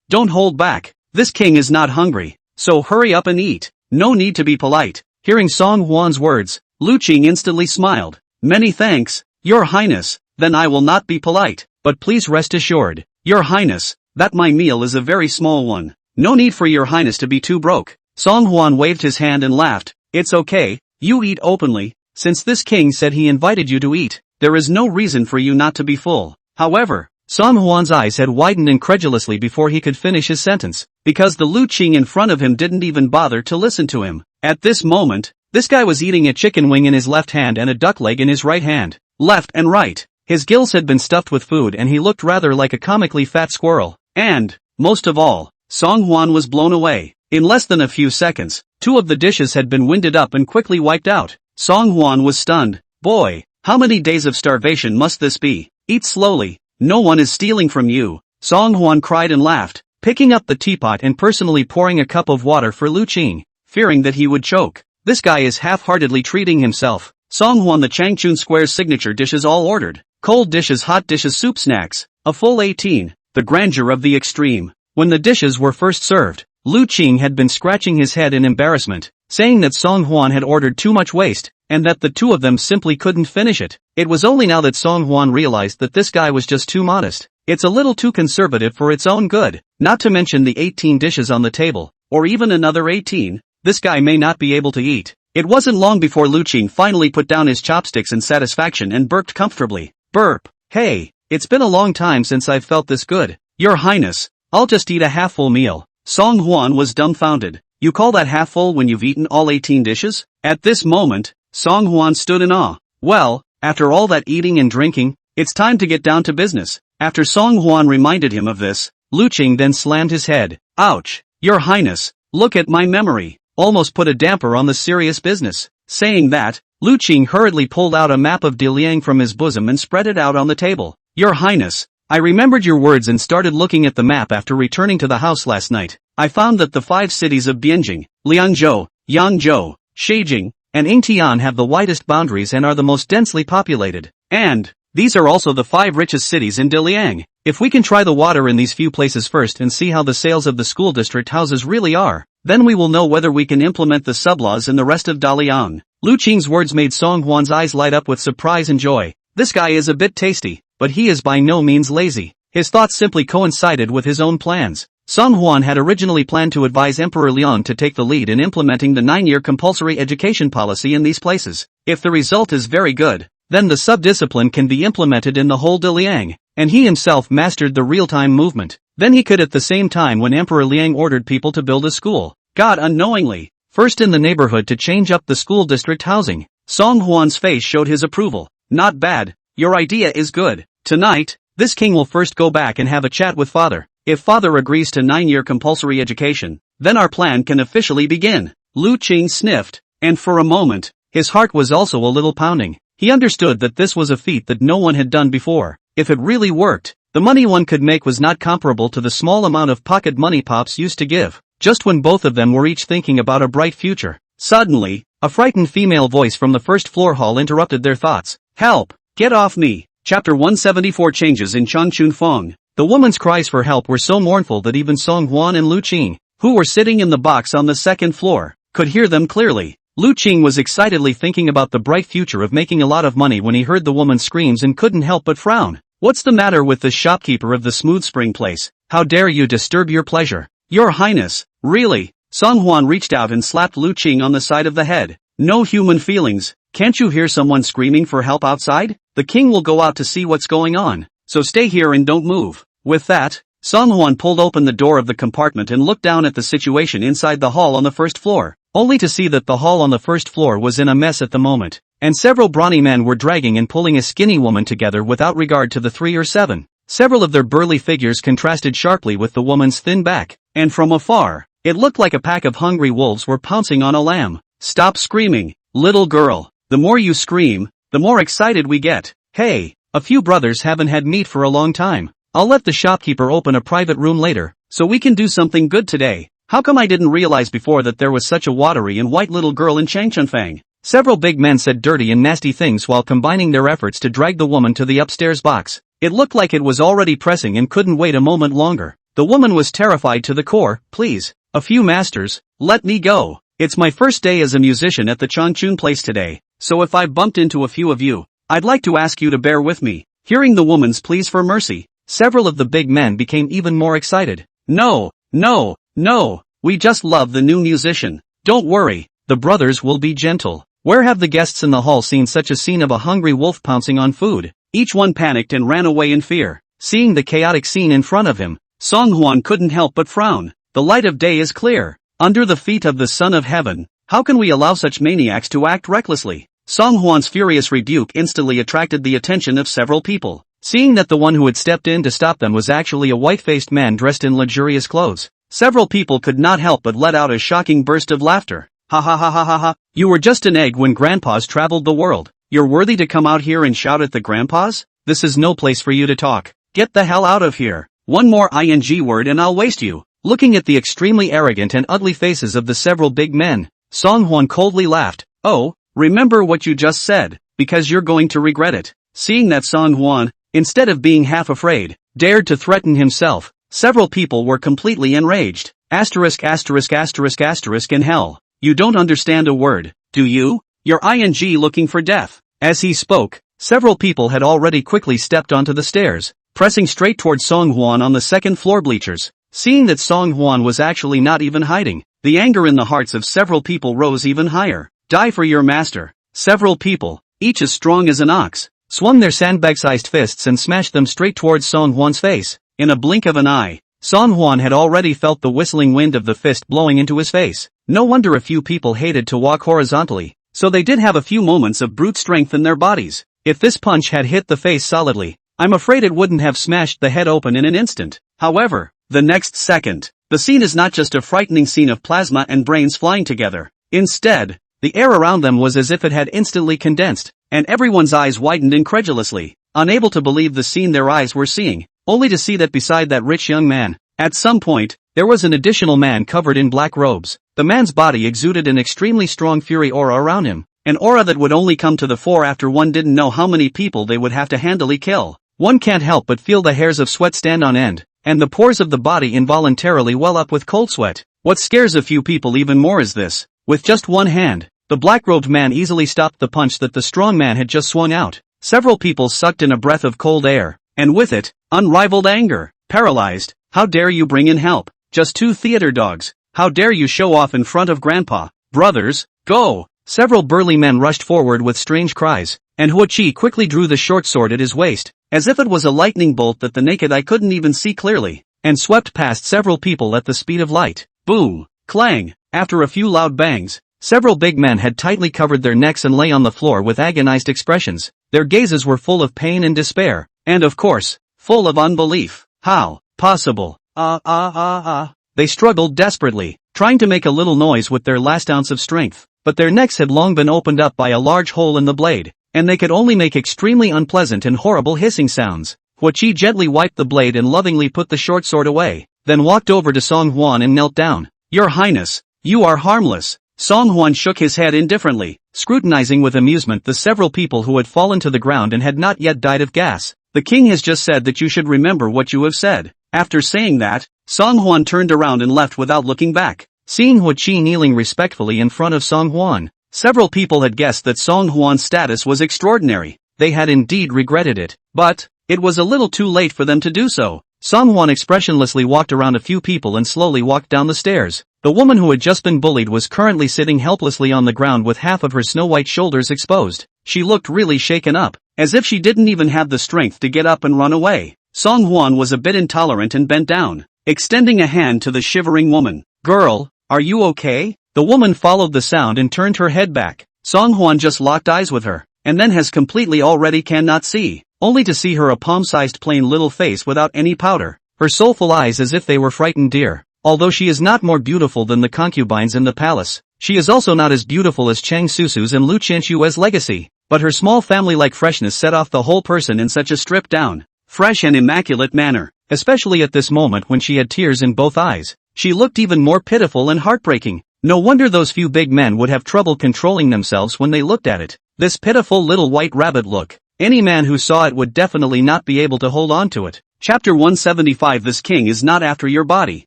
don't hold back. This king is not hungry, so hurry up and eat. No need to be polite. Hearing Song Huan's words, Lu Qing instantly smiled. Many thanks, Your Highness. Then I will not be polite, but please rest assured, Your Highness, that my meal is a very small one. No need for Your Highness to be too broke. Song Huan waved his hand and laughed. It's okay, you eat openly. Since this king said he invited you to eat, there is no reason for you not to be full. However, Song Huan's eyes had widened incredulously before he could finish his sentence, because the Lu Qing in front of him didn't even bother to listen to him. At this moment, this guy was eating a chicken wing in his left hand and a duck leg in his right hand. left and right. His gills had been stuffed with food and he looked rather like a comically fat squirrel. And, most of all, Song Hwan was blown away. In less than a few seconds, 2 of the dishes had been winded up and quickly wiped out. Song Hwan was stunned. Boy, how many days of starvation must this be? Eat slowly, no one is stealing from you. Song Hwan cried and laughed, picking up the teapot and personally pouring a cup of water for Lu Qing, fearing that he would choke. This guy is half-heartedly treating himself. Song Hwan the Changchun Square's signature dishes all ordered. Cold dishes, hot dishes, soup, snacks. A full 18. The grandeur of the extreme. When the dishes were first served, Lu Qing had been scratching his head in embarrassment, saying that Song Hwan had ordered too much waste, and that the 2 of them simply couldn't finish it. It was only now that Song Hwan realized that this guy was just too modest. It's a little too conservative for its own good, not to mention the 18 dishes on the table, or even another 18, this guy may not be able to eat. It wasn't long before Lu Qing finally put down his chopsticks in satisfaction and burped comfortably. Burp. Hey, it's been a long time since I've felt this good. Your Highness, I'll just eat a half-full meal. Song Hwan was dumbfounded. You call that half full when you've eaten all 18 dishes? At this moment, Song Hwan stood in awe. Well, after all that eating and drinking, it's time to get down to business. After Song Hwan reminded him of this, Lu Qing then slammed his head. Ouch! Your Highness, look at my memory. Almost put a damper on the serious business. Saying that, Lu Qing hurriedly pulled out a map of Diliang from his bosom and spread it out on the table. Your Highness, I remembered your words and started looking at the map after returning to the house last night. I found that the 5 cities of Bianjing, Liangzhou, Yangzhou, Sheijing, and Yingtian have the widest boundaries and are the most densely populated. And, these are also the 5 richest cities in Diliang. If we can try the water in these few places first and see how the sales of the school district houses really are, then we will know whether we can implement the sublaws in the rest of Daliang. Lu Qing's words made Song Hwan's eyes light up with surprise and joy. This guy is a bit tasty, but he is by no means lazy. His thoughts simply coincided with his own plans. Song Hwan had originally planned to advise Emperor Liang to take the lead in implementing the 9-year compulsory education policy in these places. If the result is very good, then the sub-discipline can be implemented in the whole Diliang, and he himself mastered the real-time movement. Then he could at the same time when Emperor Liang ordered people to build a school. God unknowingly, first in the neighborhood to change up the school district housing. Song Hwan's face showed his approval. Not bad, your idea is good. Tonight, this king will first go back and have a chat with father. If father agrees to 9-year compulsory education, then our plan can officially begin. Lu Qing sniffed, and for a moment, his heart was also a little pounding. He understood that this was a feat that no one had done before. If it really worked, the money one could make was not comparable to the small amount of pocket money Pops used to give. Just when both of them were each thinking about a bright future, suddenly, a frightened female voice from the first floor hall interrupted their thoughts. Help! Get off me! Chapter 174 Changes in Changchun Feng. The woman's cries for help were so mournful that even Song Hwan and Lu Qing, who were sitting in the box on the second floor, could hear them clearly. Lu Qing was excitedly thinking about the bright future of making a lot of money when he heard the woman's screams and couldn't help but frown. What's the matter with the shopkeeper of the Smooth Spring place? How dare you disturb your pleasure? Your Highness, really? Song Hwan reached out and slapped Lu Qing on the side of the head. No human feelings. Can't you hear someone screaming for help outside? The king will go out to see what's going on, so stay here and don't move. With that, Song Hwan pulled open the door of the compartment and looked down at the situation inside the hall on the first floor, only to see that the hall on the first floor was in a mess at the moment, and several brawny men were dragging and pulling a skinny woman together without regard to the 3 or 7. Several of their burly figures contrasted sharply with the woman's thin back, and from afar, it looked like a pack of hungry wolves were pouncing on a lamb. Stop screaming, little girl. The more you scream, the more excited we get. Hey, a few brothers haven't had meat for a long time. I'll let the shopkeeper open a private room later, so we can do something good today. How come I didn't realize before that there was such a watery and white little girl in Changchunfang? Several big men said dirty and nasty things while combining their efforts to drag the woman to the upstairs box. It looked like it was already pressing and couldn't wait a moment longer. The woman was terrified to the core. Please, a few masters, let me go. It's my first day as a musician at the Changchun place today, so if I bumped into a few of you, I'd like to ask you to bear with me. Hearing the woman's pleas for mercy, several of the big men became even more excited. No, no, no, we just love the new musician. Don't worry, the brothers will be gentle. Where have the guests in the hall seen such a scene of a hungry wolf pouncing on food? Each one panicked and ran away in fear. Seeing the chaotic scene in front of him, Song Hwan couldn't help but frown. The light of day is clear. Under the feet of the Son of Heaven, how can we allow such maniacs to act recklessly? Song Hwan's furious rebuke instantly attracted the attention of several people. Seeing that the one who had stepped in to stop them was actually a white-faced man dressed in luxurious clothes, several people could not help but let out a shocking burst of laughter. Ha ha ha ha ha ha. You were just an egg when grandpas traveled the world. You're worthy to come out here and shout at the grandpas? This is no place for you to talk. Get the hell out of here. One more ing word and I'll waste you. Looking at the extremely arrogant and ugly faces of the several big men, Song Hwan coldly laughed. Oh, remember what you just said, because you're going to regret it. Seeing that Song Hwan, instead of being half afraid, dared to threaten himself, several people were completely enraged. Asterisk asterisk asterisk asterisk in hell. You don't understand a word, do you? You're ing looking for death. As he spoke, several people had already quickly stepped onto the stairs, pressing straight towards Song Hwan on the second floor bleachers. Seeing that Song Hwan was actually not even hiding, the anger in the hearts of several people rose even higher. Die for your master. Several people, each as strong as an ox, swung their sandbag-sized fists and smashed them straight towards Song Hwan's face. In a blink of an eye, Song Hwan had already felt the whistling wind of the fist blowing into his face. No wonder a few people hated to walk horizontally, so they did have a few moments of brute strength in their bodies. If this punch had hit the face solidly, I'm afraid it wouldn't have smashed the head open in an instant. However, the next second, the scene is not just a frightening scene of plasma and brains flying together. Instead, the air around them was as if it had instantly condensed, and everyone's eyes widened incredulously, unable to believe the scene their eyes were seeing, only to see that beside that rich young man, at some point, there was an additional man covered in black robes. The man's body exuded an extremely strong fury aura around him, an aura that would only come to the fore after one didn't know how many people they would have to handily kill. One can't help but feel the hairs of sweat stand on end, and the pores of the body involuntarily well up with cold sweat. What scares a few people even more is this. With just one hand, the black-robed man easily stopped the punch that the strong man had just swung out. Several people sucked in a breath of cold air, and with it, unrivaled anger. Paralyzed, how dare you bring in help? Just two theater dogs. How dare you show off in front of Grandpa? Brothers, go! Several burly men rushed forward with strange cries, and Huo Chi quickly drew the short sword at his waist, as if it was a lightning bolt that the naked eye couldn't even see clearly, and swept past several people at the speed of light. Boom! Clang! After a few loud bangs, several big men had tightly covered their necks and lay on the floor with agonized expressions. Their gazes were full of pain and despair, and of course, full of unbelief. How possible? They struggled desperately, trying to make a little noise with their last ounce of strength, but their necks had long been opened up by a large hole in the blade, and they could only make extremely unpleasant and horrible hissing sounds. Huo Chi gently wiped the blade and lovingly put the short sword away, then walked over to Song Hwan and knelt down. Your Highness, you are harmless. Song Hwan shook his head indifferently, scrutinizing with amusement the several people who had fallen to the ground and had not yet died of gas. The king has just said that you should remember what you have said. After saying that, Song Hwan turned around and left without looking back. Seeing Huo Chi kneeling respectfully in front of Song Hwan, several people had guessed that Song Hwan's status was extraordinary. They had indeed regretted it, but it was a little too late for them to do so. Song Hwan expressionlessly walked around a few people and slowly walked down the stairs. The woman who had just been bullied was currently sitting helplessly on the ground with half of her snow-white shoulders exposed. She looked really shaken up, as if she didn't even have the strength to get up and run away. Song Hwan was a bit intolerant and bent down, extending a hand to the shivering woman. Girl, are you okay? The woman followed the sound and turned her head back. Song Hwan just locked eyes with her, and then has completely already cannot see, only to see her a palm-sized plain little face without any powder, her soulful eyes as if they were frightened deer. Although she is not more beautiful than the concubines in the palace, she is also not as beautiful as Chang Susu's and Lu Qianshue's legacy, but her small family-like freshness set off the whole person in such a stripped-down, fresh and immaculate manner, especially at this moment when she had tears in both eyes. She looked even more pitiful and heartbreaking. No wonder those few big men would have trouble controlling themselves when they looked at it. This pitiful little white rabbit look. Any man who saw it would definitely not be able to hold on to it. Chapter 175. This king is not after your body.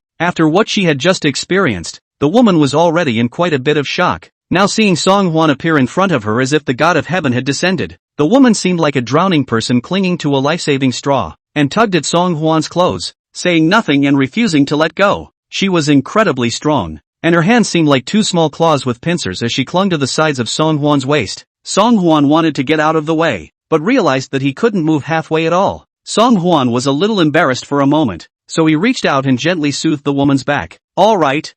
After what she had just experienced, the woman was already in quite a bit of shock. Now seeing Song Hwan appear in front of her as if the god of heaven had descended, the woman seemed like a drowning person clinging to a life-saving straw, and tugged at Song Hwan's clothes, saying nothing and refusing to let go. She was incredibly strong, and her hands seemed like two small claws with pincers as she clung to the sides of Song Hwan's waist. Song Hwan wanted to get out of the way, but realized that he couldn't move halfway at all. Song Hwan was a little embarrassed for a moment, so he reached out and gently soothed the woman's back. All right,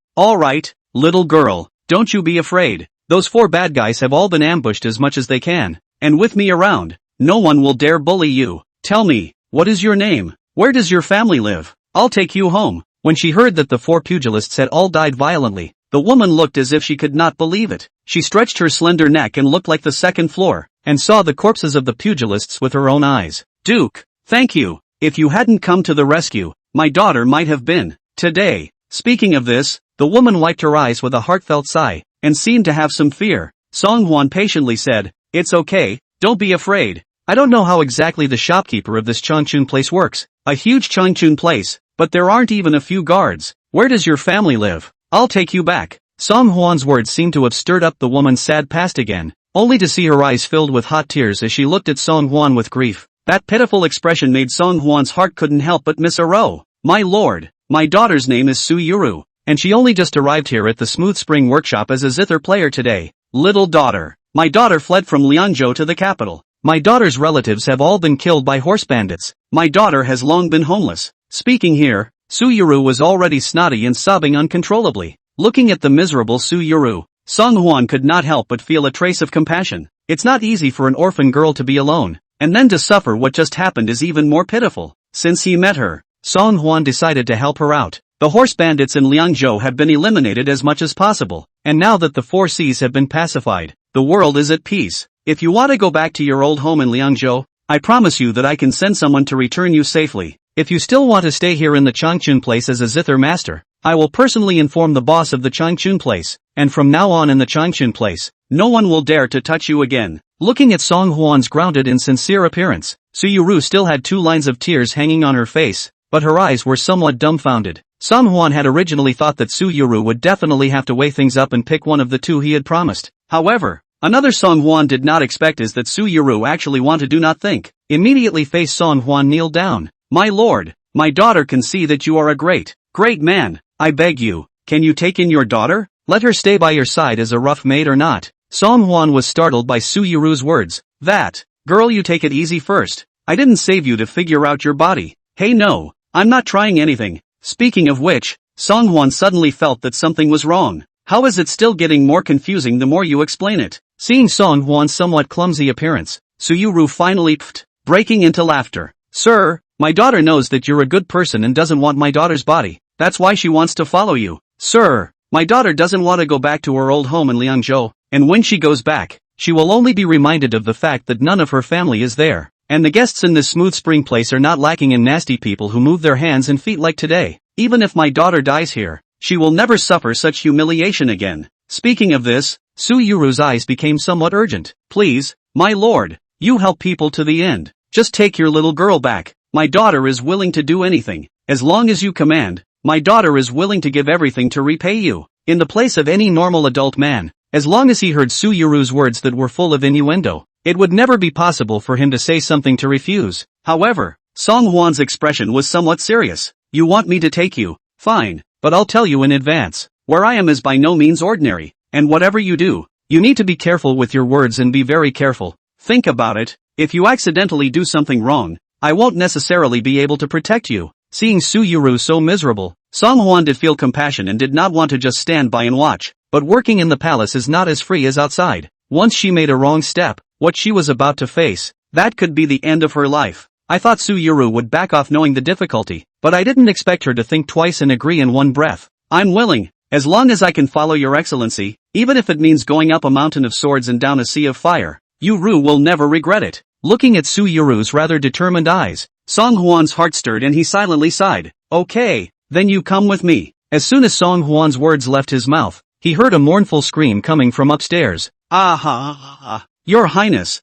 little girl, don't you be afraid. Those 4 bad guys have all been ambushed as much as they can, and with me around, no one will dare bully you. Tell me, what is your name? Where does your family live? I'll take you home." When she heard that the 4 pugilists had all died violently, the woman looked as if she could not believe it. She stretched her slender neck and looked like the second floor, and saw the corpses of the pugilists with her own eyes. "Duke, thank you. If you hadn't come to the rescue, my daughter might have been today." Speaking of this, the woman wiped her eyes with a heartfelt sigh, and seemed to have some fear. Song Hwan patiently said, "It's okay, don't be afraid. I don't know how exactly the shopkeeper of this Changchun place works, a huge Changchun place, but there aren't even a few guards. Where does your family live? I'll take you back." Song Hwan's words seemed to have stirred up the woman's sad past again, only to see her eyes filled with hot tears as she looked at Song Hwan with grief. That pitiful expression made Song Hwan's heart couldn't help but miss a row. "My lord, my daughter's name is Su Yuru, and she only just arrived here at the Smooth Spring Workshop as a zither player today. Little daughter, my daughter fled from Liangzhou to the capital. My daughter's relatives have all been killed by horse bandits. My daughter has long been homeless." Speaking here, Su Yuru was already snotty and sobbing uncontrollably. Looking at the miserable Su Yuru, Song Hwan could not help but feel a trace of compassion. It's not easy for an orphan girl to be alone, and then to suffer what just happened is even more pitiful. Since he met her, Song Hwan decided to help her out. The horse bandits in Liangzhou have been eliminated as much as possible, and now that the 4 seas have been pacified, the world is at peace. If you want to go back to your old home in Liangzhou, I promise you that I can send someone to return you safely. If you still want to stay here in the Changchun place as a zither master, I will personally inform the boss of the Changchun place, and from now on in the Changchun place, no one will dare to touch you again." Looking at Song Hwan's grounded and sincere appearance, Su Yuru still had 2 lines of tears hanging on her face, but her eyes were somewhat dumbfounded. Song Hwan had originally thought that Su Yuru would definitely have to weigh things up and pick one of the 2 he had promised. However, another Song Hwan did not expect is that Su Yuru actually wanted to do not think. Immediately faced Song Hwan kneeled down. "My lord, my daughter can see that you are a great man. I beg you, can you take in your daughter? Let her stay by your side as a rough maid or not." Song Hwan was startled by Su Yuru's words. "That, girl, you take it easy first. I didn't save you to figure out your body. Hey, no, I'm not trying anything." Speaking of which, Song Hwan suddenly felt that something was wrong. How is it still getting more confusing the more you explain it? Seeing Song Hwan's somewhat clumsy appearance, Su Yuru finally pfft, breaking into laughter. "Sir, my daughter knows that you're a good person and doesn't want my daughter's body. That's why she wants to follow you." "Sir, my daughter doesn't want to go back to her old home in Liangzhou, and when she goes back, she will only be reminded of the fact that none of her family is there. And the guests in this Smooth Spring place are not lacking in nasty people who move their hands and feet like today. Even if my daughter dies here, she will never suffer such humiliation again." Speaking of this, Su Yuru's eyes became somewhat urgent. "Please, my lord, you help people to the end. Just take your little girl back. My daughter is willing to do anything. As long as you command, my daughter is willing to give everything to repay you." In the place of any normal adult man, as long as he heard Su Yuru's words that were full of innuendo, it would never be possible for him to say something to refuse. However, Song Hwan's expression was somewhat serious. "You want me to take you? Fine, but I'll tell you in advance, where I am is by no means ordinary, and whatever you do, you need to be careful with your words and be very careful. Think about it, if you accidentally do something wrong, I won't necessarily be able to protect you." Seeing Su Yuru so miserable, Song Hwan did feel compassion and did not want to just stand by and watch. But working in the palace is not as free as outside. Once she made a wrong step, what she was about to face, that could be the end of her life. I thought Su Yuru would back off knowing the difficulty, but I didn't expect her to think twice and agree in one breath. "I'm willing, as long as I can follow your excellency, even if it means going up a mountain of swords and down a sea of fire. Yuru will never regret it." Looking at Su Yuru's rather determined eyes, Song Hwan's heart stirred and he silently sighed. "Okay, then you come with me." As soon as Song Hwan's words left his mouth, he heard a mournful scream coming from upstairs. "Ah! Your Highness,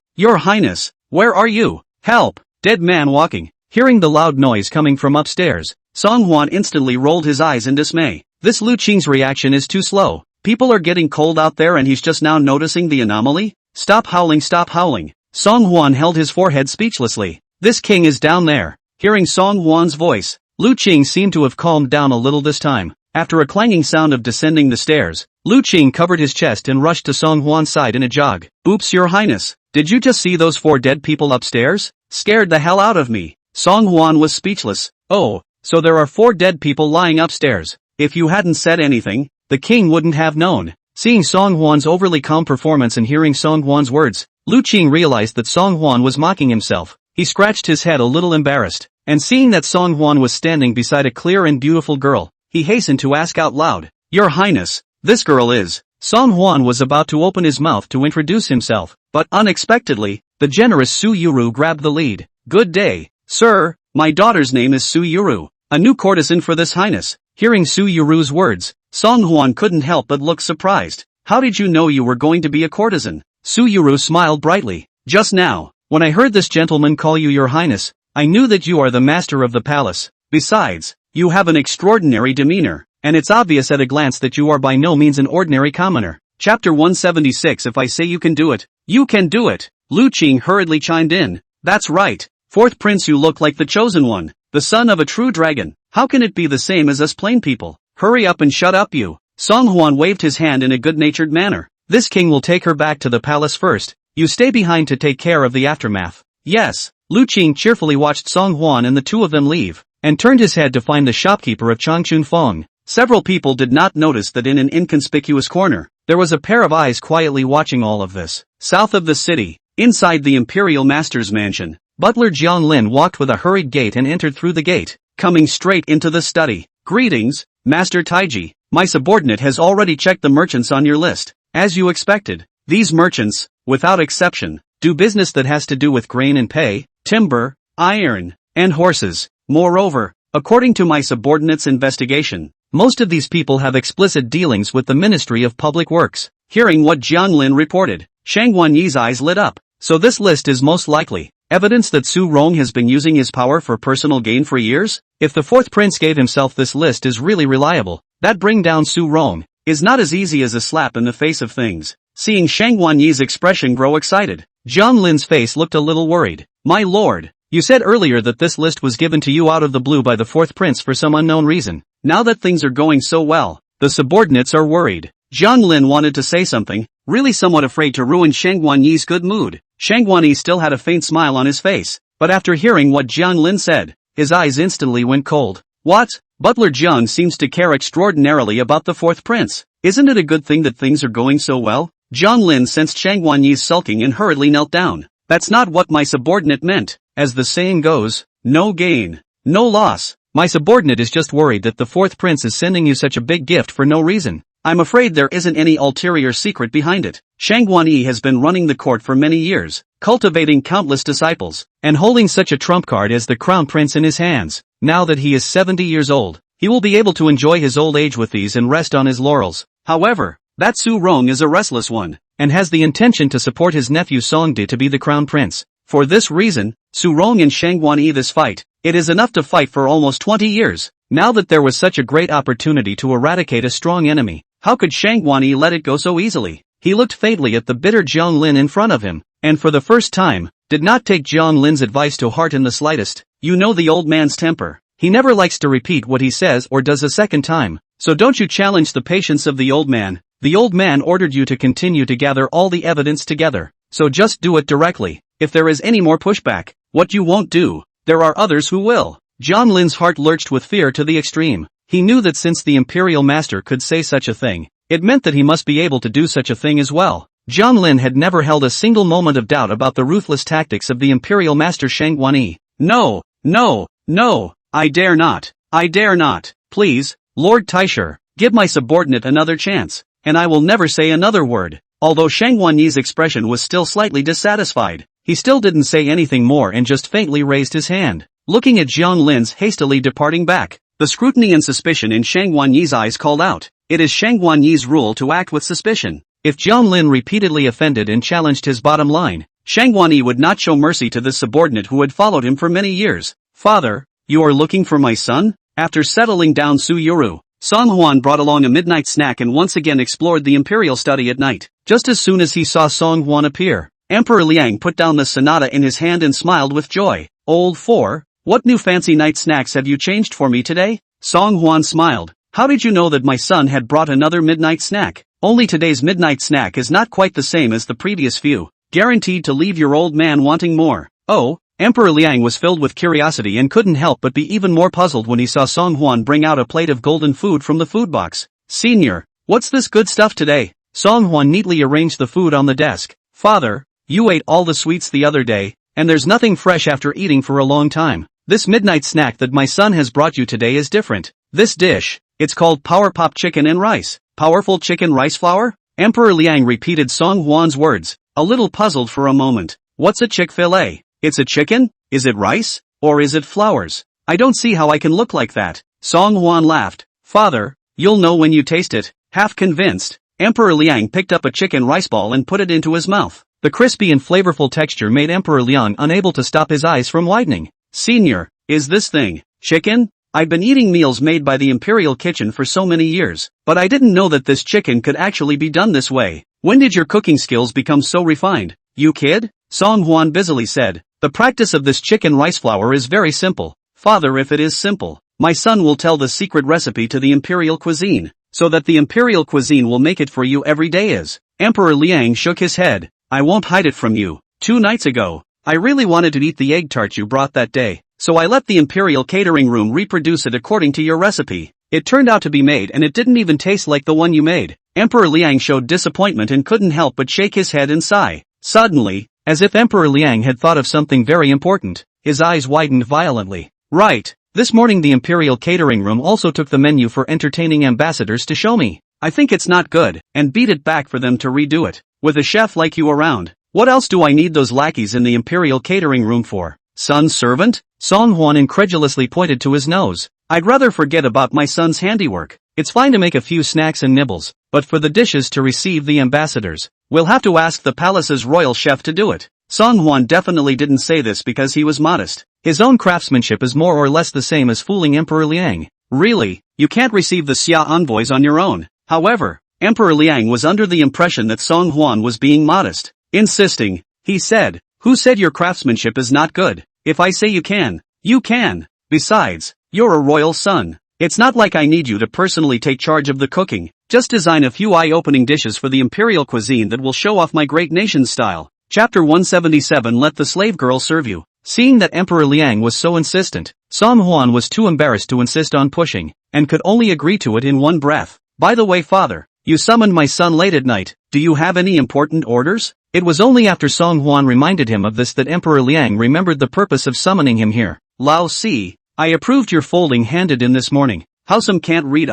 where are you? Help! Dead man walking." Hearing the loud noise coming from upstairs, Song Hwan instantly rolled his eyes in dismay. This Lu Qing's reaction is too slow. People are getting cold out there and he's just now noticing the anomaly? Stop howling, stop howling. Song Hwan held his forehead speechlessly. This king is down there. Hearing Song Hwan's voice, Lu Qing seemed to have calmed down a little this time. After a clanging sound of descending the stairs, Lu Qing covered his chest and rushed to Song Hwan's side in a jog. "Oops, your highness, did you just see those 4 dead people upstairs? Scared the hell out of me." Song Hwan was speechless. "Oh, so there are 4 dead people lying upstairs. If you hadn't said anything, the king wouldn't have known." Seeing Song Hwan's overly calm performance and hearing Song Hwan's words, Lu Qing realized that Song Hwan was mocking himself. He scratched his head a little embarrassed, and seeing that Song Hwan was standing beside a clear and beautiful girl, he hastened to ask out loud, "Your Highness, this girl is..." Song Hwan was about to open his mouth to introduce himself, but unexpectedly, the generous Su Yuru grabbed the lead. "Good day, sir, my daughter's name is Su Yuru, a new courtesan for this highness." Hearing Su Yuru's words, Song Hwan couldn't help but look surprised. "How did you know you were going to be a courtesan?" Su Yuru smiled brightly. "Just now, when I heard this gentleman call you your highness, I knew that you are the master of the palace. Besides, you have an extraordinary demeanor, and it's obvious at a glance that you are by no means an ordinary commoner." Chapter 176. If I say you can do it, you can do it. Lu Qing hurriedly chimed in. "That's right. Fourth prince, you look like the chosen one, the son of a true dragon. How can it be the same as us plain people? Hurry up and shut up you." Song Hwan waved his hand in a good-natured manner. "This king will take her back to the palace first. You stay behind to take care of the aftermath." "Yes." Lu Qing cheerfully watched Song Hwan and the two of them leave, and turned his head to find the shopkeeper of Changchun Fong. Several people did not notice that in an inconspicuous corner, there was a pair of eyes quietly watching all of this. South of the city, inside the Imperial Master's mansion, Butler Jiang Lin walked with a hurried gait and entered through the gate, coming straight into the study. "Greetings, Master Taiji. My subordinate has already checked the merchants on your list. As you expected, these merchants, without exception, do business that has to do with grain and pay, timber, iron, and horses. Moreover, according to my subordinate's investigation, most of these people have explicit dealings with the Ministry of Public Works." Hearing what Jiang Lin reported, Shang Wanyi's eyes lit up. "So this list is most likely evidence that Su Rong has been using his power for personal gain for years? If the fourth prince gave himself this list is really reliable, that bring down Su Rong is not as easy as a slap in the face of things." Seeing Shang Wanyi's expression grow excited, Jiang Lin's face looked a little worried. "My lord, you said earlier that this list was given to you out of the blue by the fourth prince for some unknown reason. Now that things are going so well, the subordinates are worried." Jiang Lin wanted to say something, really somewhat afraid to ruin Shang Wanyi's good mood. Shang Wanyi still had a faint smile on his face, but after hearing what Jiang Lin said, his eyes instantly went cold. "What? Butler Jiang seems to care extraordinarily about the fourth prince. Isn't it a good thing that things are going so well?" Jiang Lin sensed Shang Wanyi's sulking and hurriedly knelt down. "That's not what my subordinate meant. As the saying goes, no gain, no loss. My subordinate is just worried that the fourth prince is sending you such a big gift for no reason. I'm afraid there isn't any ulterior secret behind it. Shang Wanyi has been running the court for many years, cultivating countless disciples, and holding such a trump card as the crown prince in his hands. Now that he is 70 years old, he will be able to enjoy his old age with ease and rest on his laurels. However, that Su Rong is a restless one, and has the intention to support his nephew Songdi to be the crown prince. For this reason, Su Rong and Shang Wanyi this fight, it is enough to fight for almost 20 years. Now that there was such a great opportunity to eradicate a strong enemy, how could Shang Wanyi let it go so easily? He looked fatally at the bitter Jiang Lin in front of him, and for the first time, did not take Jiang Lin's advice to heart in the slightest. You know the old man's temper. He never likes to repeat what he says or does a second time, so don't you challenge the patience of the old man. The old man ordered you to continue to gather all the evidence together, so just do it directly. If there is any more pushback, what you won't do, there are others who will." Jiang Lin's heart lurched with fear to the extreme. He knew that since the Imperial Master could say such a thing, it meant that he must be able to do such a thing as well. Jiang Lin had never held a single moment of doubt about the ruthless tactics of the Imperial Master Shang Wanyi. "No, no, no, I dare not. I dare not. Please, Lord Taisher, give my subordinate another chance, and I will never say another word." Although Shang Wanyi's expression was still slightly dissatisfied, he still didn't say anything more and just faintly raised his hand. Looking at Jiang Lin's hastily departing back, the scrutiny and suspicion in Shang Wanyi's eyes called out. It is Shang Wanyi's rule to act with suspicion. If Jiang Lin repeatedly offended and challenged his bottom line, Shang Wanyi would not show mercy to this subordinate who had followed him for many years. "Father, you are looking for my son?" After settling down Su Yuru, Song Hwan brought along a midnight snack and once again explored the imperial study at night. Just as soon as he saw Song Hwan appear, Emperor Liang put down the sonata in his hand and smiled with joy. "Old four, what new fancy night snacks have you changed for me today?" Song Hwan smiled. "How did you know that my son had brought another midnight snack?" "Only today's midnight snack is not quite the same as the previous few, guaranteed to leave your old man wanting more." "Oh?" Emperor Liang was filled with curiosity and couldn't help but be even more puzzled when he saw Song Hwan bring out a plate of golden food from the food box. "Senior, what's this good stuff today?" Song Hwan neatly arranged the food on the desk. Father, you ate all the sweets the other day, and there's nothing fresh after eating for a long time. This midnight snack that my son has brought you today is different. This dish, it's called Power Pop Chicken and Rice. Powerful chicken rice flour? Emperor Liang repeated Song Hwan's words, a little puzzled for a moment. What's a Chick-fil-A? It's a chicken? Is it rice? Or is it flowers? I don't see how I can look like that. Song Hwan laughed. Father, you'll know when you taste it. Half convinced, Emperor Liang picked up a chicken rice ball and put it into his mouth. The crispy and flavorful texture made Emperor Liang unable to stop his eyes from widening. Senior, is this thing chicken? I've been eating meals made by the Imperial Kitchen for so many years, but I didn't know that this chicken could actually be done this way. When did your cooking skills become so refined, you kid? Song Hwan busily said. The practice of this chicken rice flour is very simple. Father, if it is simple, my son will tell the secret recipe to the Imperial cuisine, so that the Imperial cuisine will make it for you every day is. Emperor Liang shook his head. I won't hide it from you. 2 nights ago, I really wanted to eat the egg tart you brought that day, so I let the Imperial catering room reproduce it according to your recipe. It turned out to be made and it didn't even taste like the one you made. Emperor Liang showed disappointment and couldn't help but shake his head and sigh. Suddenly, as if Emperor Liang had thought of something very important, his eyes widened violently. Right. This morning the Imperial catering room also took the menu for entertaining ambassadors to show me. I think it's not good, and beat it back for them to redo it. With a chef like you around, what else do I need those lackeys in the Imperial catering room for? Son's servant? Song Hwan incredulously pointed to his nose. I'd rather forget about my son's handiwork. It's fine to make a few snacks and nibbles, but for the dishes to receive the ambassadors, we'll have to ask the palace's royal chef to do it. Song Hwan definitely didn't say this because he was modest. His own craftsmanship is more or less the same as fooling Emperor Liang. Really, you can't receive the Xia envoys on your own. However, Emperor Liang was under the impression that Song Hwan was being modest. Insisting, he said, who said your craftsmanship is not good? If I say you can, you can. Besides, you're a royal son. It's not like I need you to personally take charge of the cooking. Just design a few eye-opening dishes for the imperial cuisine that will show off my great nation's style. Chapter 177. Let the slave girl serve you. Seeing that Emperor Liang was so insistent, Song Hwan was too embarrassed to insist on pushing, and could only agree to it in one breath. By the way, father, you summoned my son late at night. Do you have any important orders? It was only after Song Hwan reminded him of this that Emperor Liang remembered the purpose of summoning him here. Lao Si, I approved your folding handed in this morning. How some can't read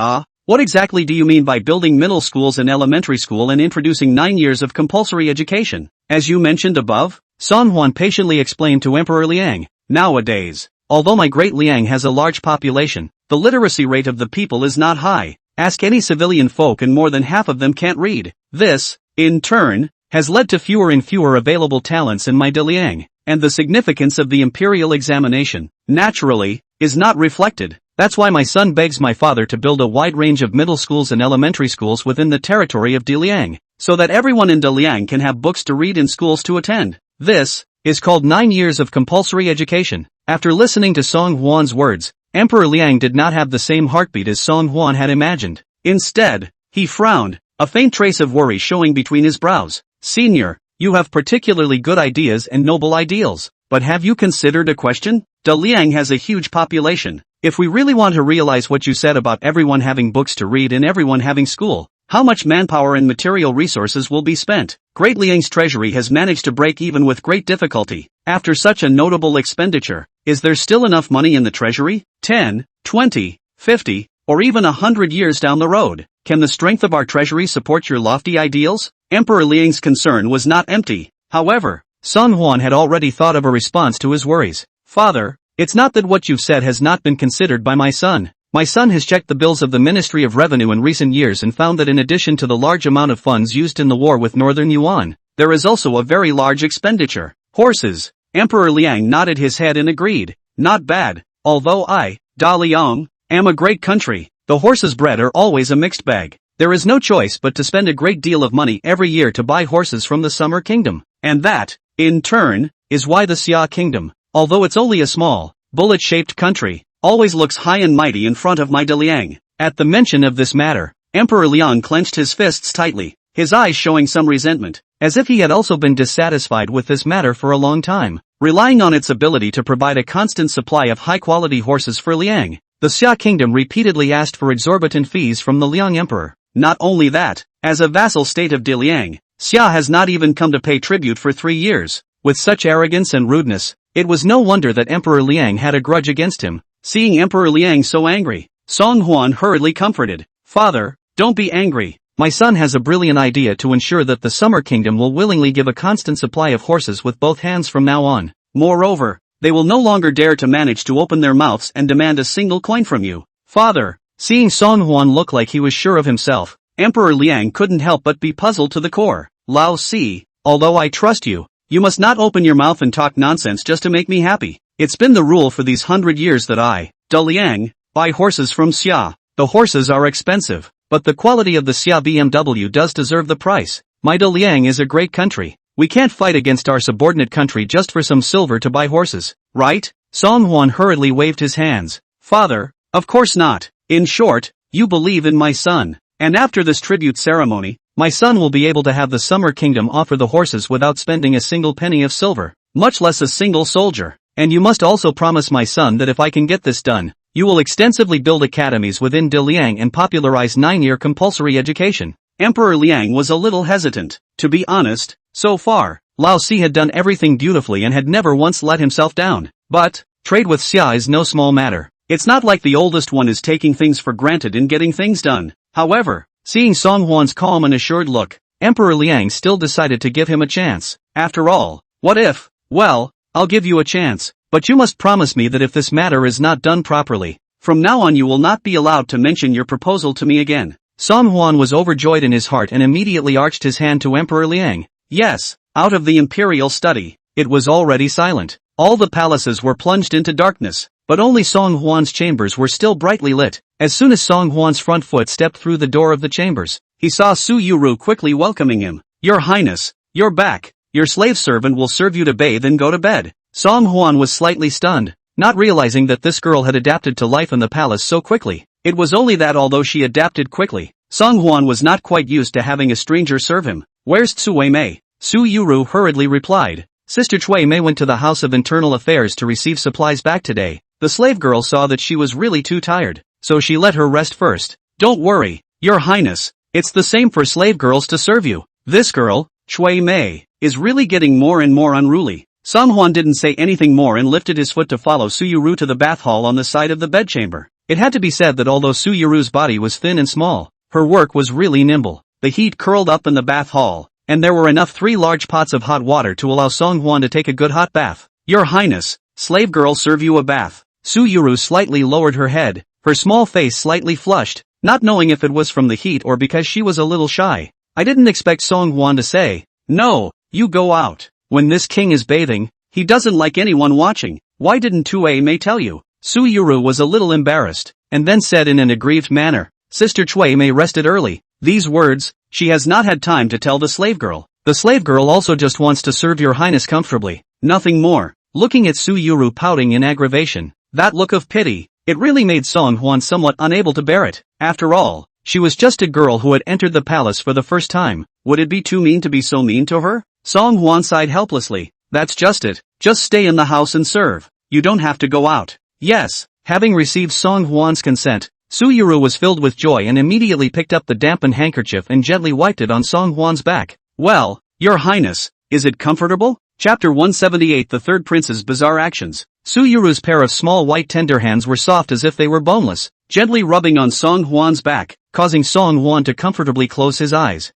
What exactly do you mean by building middle schools and elementary school and introducing 9 years of compulsory education? As you mentioned above, Song Hwan patiently explained to Emperor Liang. Nowadays, although my great Liang has a large population, the literacy rate of the people is not high. Ask any civilian folk and more than half of them can't read. This, in turn, has led to fewer and fewer available talents in my Liang, and the significance of the imperial examination, naturally, is not reflected. That's why my son begs my father to build a wide range of middle schools and elementary schools within the territory of Liang, so that everyone in Liang can have books to read and schools to attend. This is called 9 years of compulsory education. After listening to Song Hwan's words, Emperor Liang did not have the same heartbeat as Song Hwan had imagined. Instead, he frowned, a faint trace of worry showing between his brows. Senior, you have particularly good ideas and noble ideals, but have you considered a question? Liang has a huge population. If we really want to realize what you said about everyone having books to read and everyone having school, how much manpower and material resources will be spent? Great Liang's treasury has managed to break even with great difficulty. After such a notable expenditure, is there still enough money in the treasury? 10, 20, 50, or even 100 years down the road? Can the strength of our treasury support your lofty ideals? Emperor Liang's concern was not empty. However, Song Hwan had already thought of a response to his worries. Father, it's not that what you've said has not been considered by my son. My son has checked the bills of the Ministry of Revenue in recent years and found that in addition to the large amount of funds used in the war with Northern Yuan, there is also a very large expenditure. Horses. Emperor Liang nodded his head and agreed. Not bad. Although I, Liang, am a great country, the horses bred are always a mixed bag. There is no choice but to spend a great deal of money every year to buy horses from the Summer Kingdom. And that, in turn, is why the Xia Kingdom, although it's only a small, bullet-shaped country, always looks high and mighty in front of my Liang. At the mention of this matter, Emperor Liang clenched his fists tightly, his eyes showing some resentment, as if he had also been dissatisfied with this matter for a long time. Relying on its ability to provide a constant supply of high-quality horses for Liang, the Xia Kingdom repeatedly asked for exorbitant fees from the Liang Emperor. Not only that, As a vassal state of Diliang, Xia has not even come to pay tribute for 3 years. With such arrogance and rudeness, it was no wonder that Emperor Liang had a grudge against him. Seeing Emperor Liang so angry, Song Huan hurriedly comforted. Father, don't be angry. My son has a brilliant idea to ensure that the Summer Kingdom will willingly give a constant supply of horses with both hands from now on. Moreover, they will no longer dare to manage to open their mouths and demand a single coin from you. Father, seeing Song Huan look like he was sure of himself, Emperor Liang couldn't help but be puzzled to the core. Lao Si, although I trust you, you must not open your mouth and talk nonsense just to make me happy. It's been the rule for these 100 years that I, Daliang, buy horses from Xia. The horses are expensive, but the quality of the Xia BMW does deserve the price. My Daliang is a great country. We can't fight against our subordinate country just for some silver to buy horses, right? Song Huan hurriedly waved his hands. Father, of course not. In short, you believe in my son. And after this tribute ceremony, my son will be able to have the Summer Kingdom offer the horses without spending a single penny of silver, much less a single soldier. And you must also promise my son that if I can get this done, you will extensively build academies within Diliang and popularize 9-year compulsory education. Emperor Liang was a little hesitant. To be honest, so far, Lao Si had done everything beautifully and had never once let himself down. But, trade with Xia is no small matter. It's not like the oldest one is taking things for granted in getting things done. However, seeing Song Huan's calm and assured look, Emperor Liang still decided to give him a chance. After all, what if? Well, I'll give you a chance, but you must promise me that if this matter is not done properly, from now on you will not be allowed to mention your proposal to me again. Song Huan was overjoyed in his heart and immediately arched his hand to Emperor Liang. Yes, out of the imperial study, it was already silent. All the palaces were plunged into darkness, but only Song Huan's chambers were still brightly lit. As soon as Song Huan's front foot stepped through the door of the chambers, he saw Su Yuru quickly welcoming him. Your Highness, you're back. Your slave servant will serve you to bathe and go to bed. Song Huan was slightly stunned, not realizing that this girl had adapted to life in the palace so quickly. It was only that although she adapted quickly, Song Huan was not quite used to having a stranger serve him. Where's Cui Mei? Su Yuru hurriedly replied. Sister Cui Mei went to the House of Internal Affairs to receive supplies back today. The slave girl saw that she was really too tired, so she let her rest first. Don't worry, Your Highness, it's the same for slave girls to serve you. This girl, Cui Mei, is really getting more and more unruly. Song Huan didn't say anything more and lifted his foot to follow Su Yuru to the bath hall on the side of the bedchamber. It had to be said that although Su Yuru's body was thin and small, her work was really nimble. The heat curled up in the bath hall, and there were enough 3 large pots of hot water to allow Song Huan to take a good hot bath. Your Highness, slave girl serve you a bath. Su Yuru slightly lowered her head, her small face slightly flushed, not knowing if it was from the heat or because she was a little shy. I didn't expect Song Huan to say, no, you go out. When this king is bathing, he doesn't like anyone watching. Why didn't Cui Mei tell you? Su Yuru was a little embarrassed, and then said in an aggrieved manner, Sister Cui Mei rested early. These words, she has not had time to tell the slave girl. The slave girl also just wants to serve your highness comfortably, nothing more. Looking at Su Yuru pouting in aggravation, that look of pity, it really made Song Huan somewhat unable to bear it. After all, she was just a girl who had entered the palace for the first time. Would it be too mean to be so mean to her? Song Huan sighed helplessly. That's just it. Just stay in the house and serve. You don't have to go out. Yes. Having received Song Huan's consent, Su Yuru was filled with joy and immediately picked up the dampened handkerchief and gently wiped it on Song Huan's back. Well, Your Highness, is it comfortable? Chapter 178 The Third Prince's Bizarre Actions. Su Yuru's pair of small white tender hands were soft as if they were boneless, gently rubbing on Song Huan's back, causing Song Huan to comfortably close his eyes.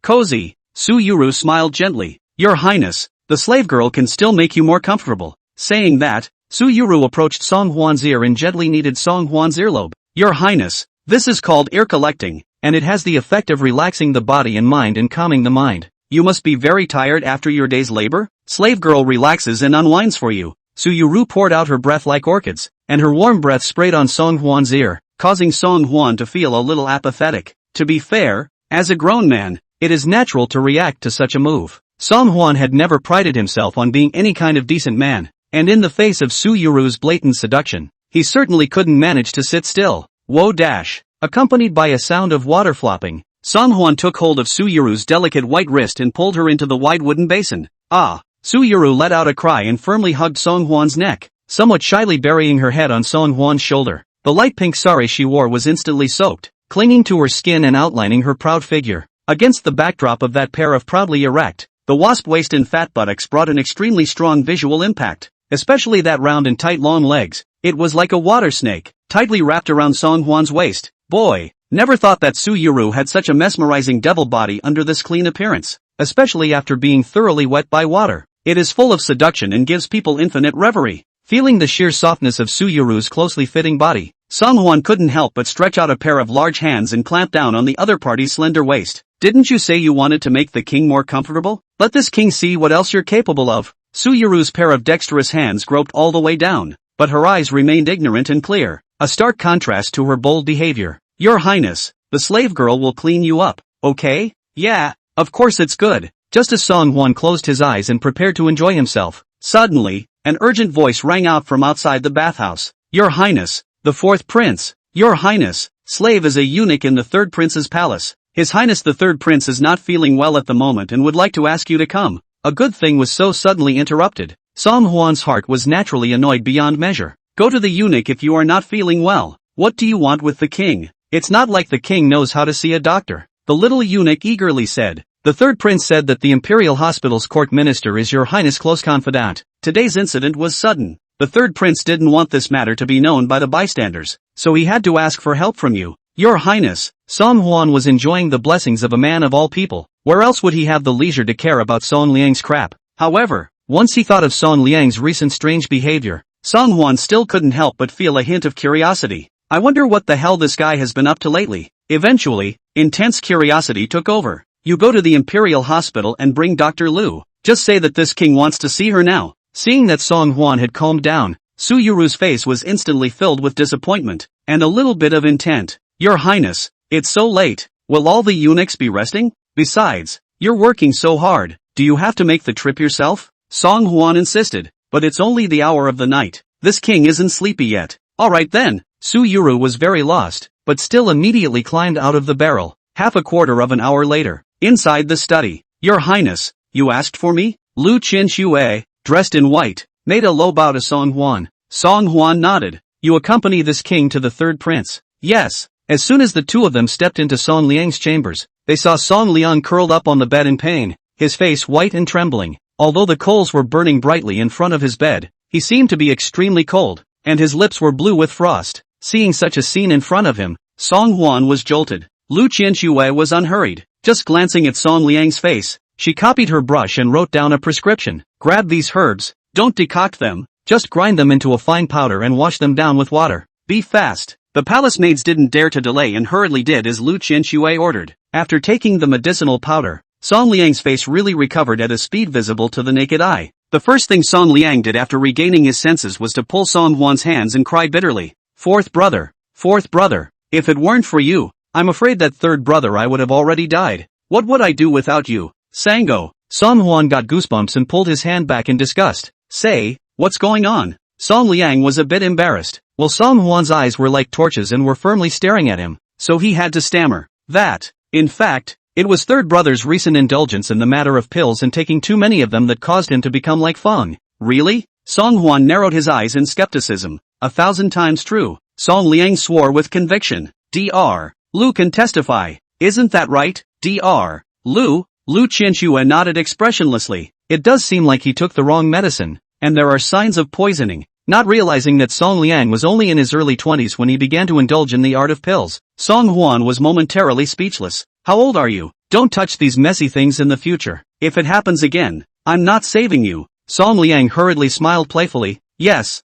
Cozy. Su Yuru smiled gently. Your Highness, the slave girl can still make you more comfortable. Saying that, Su Yuru approached Song Huan's ear and gently kneaded Song Huan's earlobe. Your Highness, this is called ear collecting, and it has the effect of relaxing the body and mind and calming the mind. You must be very tired after your day's labor? Slave girl relaxes and unwinds for you. Su Yuru poured out her breath like orchids, and her warm breath sprayed on Song Huan's ear, causing Song Huan to feel a little apathetic. To be fair, as a grown man, it is natural to react to such a move. Song Huan had never prided himself on being any kind of decent man, and in the face of Su Yuru's blatant seduction, he certainly couldn't manage to sit still. Whoa dash! Accompanied by a sound of water flopping, Song Huan took hold of Su Yuru's delicate white wrist and pulled her into the wide wooden basin. Ah! Su Yuru let out a cry and firmly hugged Song Huan's neck, somewhat shyly burying her head on Song Huan's shoulder. The light pink sari she wore was instantly soaked, clinging to her skin and outlining her proud figure. Against the backdrop of that pair of proudly erect, the wasp waist and fat buttocks brought an extremely strong visual impact, especially that round and tight long legs. It was like a water snake, tightly wrapped around Song Hwan's waist. Boy, never thought that Su Yuru had such a mesmerizing devil body under this clean appearance, especially after being thoroughly wet by water. It is full of seduction and gives people infinite reverie. Feeling the sheer softness of Su Yuru's closely fitting body, Song Hwan couldn't help but stretch out a pair of large hands and clamp down on the other party's slender waist. Didn't you say you wanted to make the king more comfortable? Let this king see what else you're capable of. Su Yuru's pair of dexterous hands groped all the way down, but her eyes remained ignorant and clear, a stark contrast to her bold behavior. Your Highness, the slave girl will clean you up, okay? Yeah, of course it's good. Just as Song Hwan closed his eyes and prepared to enjoy himself, suddenly, an urgent voice rang out from outside the bathhouse. Your Highness, the fourth prince. Your Highness, slave is a eunuch in the third prince's palace. His Highness the third prince is not feeling well at the moment and would like to ask you to come. A good thing was so suddenly interrupted. Song Hwan's heart was naturally annoyed beyond measure. Go to the eunuch if you are not feeling well. What do you want with the king? It's not like the king knows how to see a doctor. The little eunuch eagerly said. The third prince said that the imperial hospital's court minister is your Highness' close confidant. Today's incident was sudden. The third prince didn't want this matter to be known by the bystanders, so he had to ask for help from you. Your Highness, Song Hwan was enjoying the blessings of a man of all people. Where else would he have the leisure to care about Song Liang's crap? However, once he thought of Song Liang's recent strange behavior, Song Hwan still couldn't help but feel a hint of curiosity. I wonder what the hell this guy has been up to lately. Eventually, intense curiosity took over. You go to the Imperial Hospital and bring Dr. Liu. Just say that this king wants to see her now. Seeing that Song Hwan had calmed down, Su Yuru's face was instantly filled with disappointment, and a little bit of intent. Your Highness, it's so late. Will all the eunuchs be resting? Besides, you're working so hard. Do you have to make the trip yourself? Song Hwan insisted. But it's only the hour of the night. This king isn't sleepy yet. Alright then. Su Yuru was very lost, but still immediately climbed out of the barrel. Half a quarter of an hour later, inside the study. Your Highness, you asked for me? Lu Qinxue, dressed in white, made a low bow to Song Hwan. Song Hwan nodded. You accompany this king to the third prince? Yes. As soon as the two of them stepped into Song Liang's chambers, they saw Song Liang curled up on the bed in pain, his face white and trembling. Although the coals were burning brightly in front of his bed, he seemed to be extremely cold, and his lips were blue with frost. Seeing such a scene in front of him, Song Hwan was jolted. Lu Qianxue was unhurried. Just glancing at Song Liang's face, she copied her brush and wrote down a prescription. Grab these herbs, don't decoct them, just grind them into a fine powder and wash them down with water. Be fast. The palace maids didn't dare to delay and hurriedly did as Lu Qianxue ordered. After taking the medicinal powder, Song Liang's face really recovered at a speed visible to the naked eye. The first thing Song Liang did after regaining his senses was to pull Song Hwan's hands and cry bitterly. Fourth brother, if it weren't for you, I'm afraid that third brother I would have already died. What would I do without you? Sango. Song Hwan got goosebumps and pulled his hand back in disgust. Say, what's going on? Song Liang was a bit embarrassed. Well, Song Hwan's eyes were like torches and were firmly staring at him, so he had to stammer. That, in fact, it was third brother's recent indulgence in the matter of pills and taking too many of them that caused him to become like Feng. Really? Song Hwan narrowed his eyes in skepticism. 1,000 times true. Song Liang swore with conviction. Dr. Lu can testify. Isn't that right? Dr. Lu Qianxue nodded expressionlessly. It does seem like he took the wrong medicine, and there are signs of poisoning. Not realizing that Song Liang was only in his early 20s when he began to indulge in the art of pills, Song Hwan was momentarily speechless. How old are you? Don't touch these messy things in the future. If it happens again, I'm not saving you. Song Liang hurriedly smiled playfully. Yes,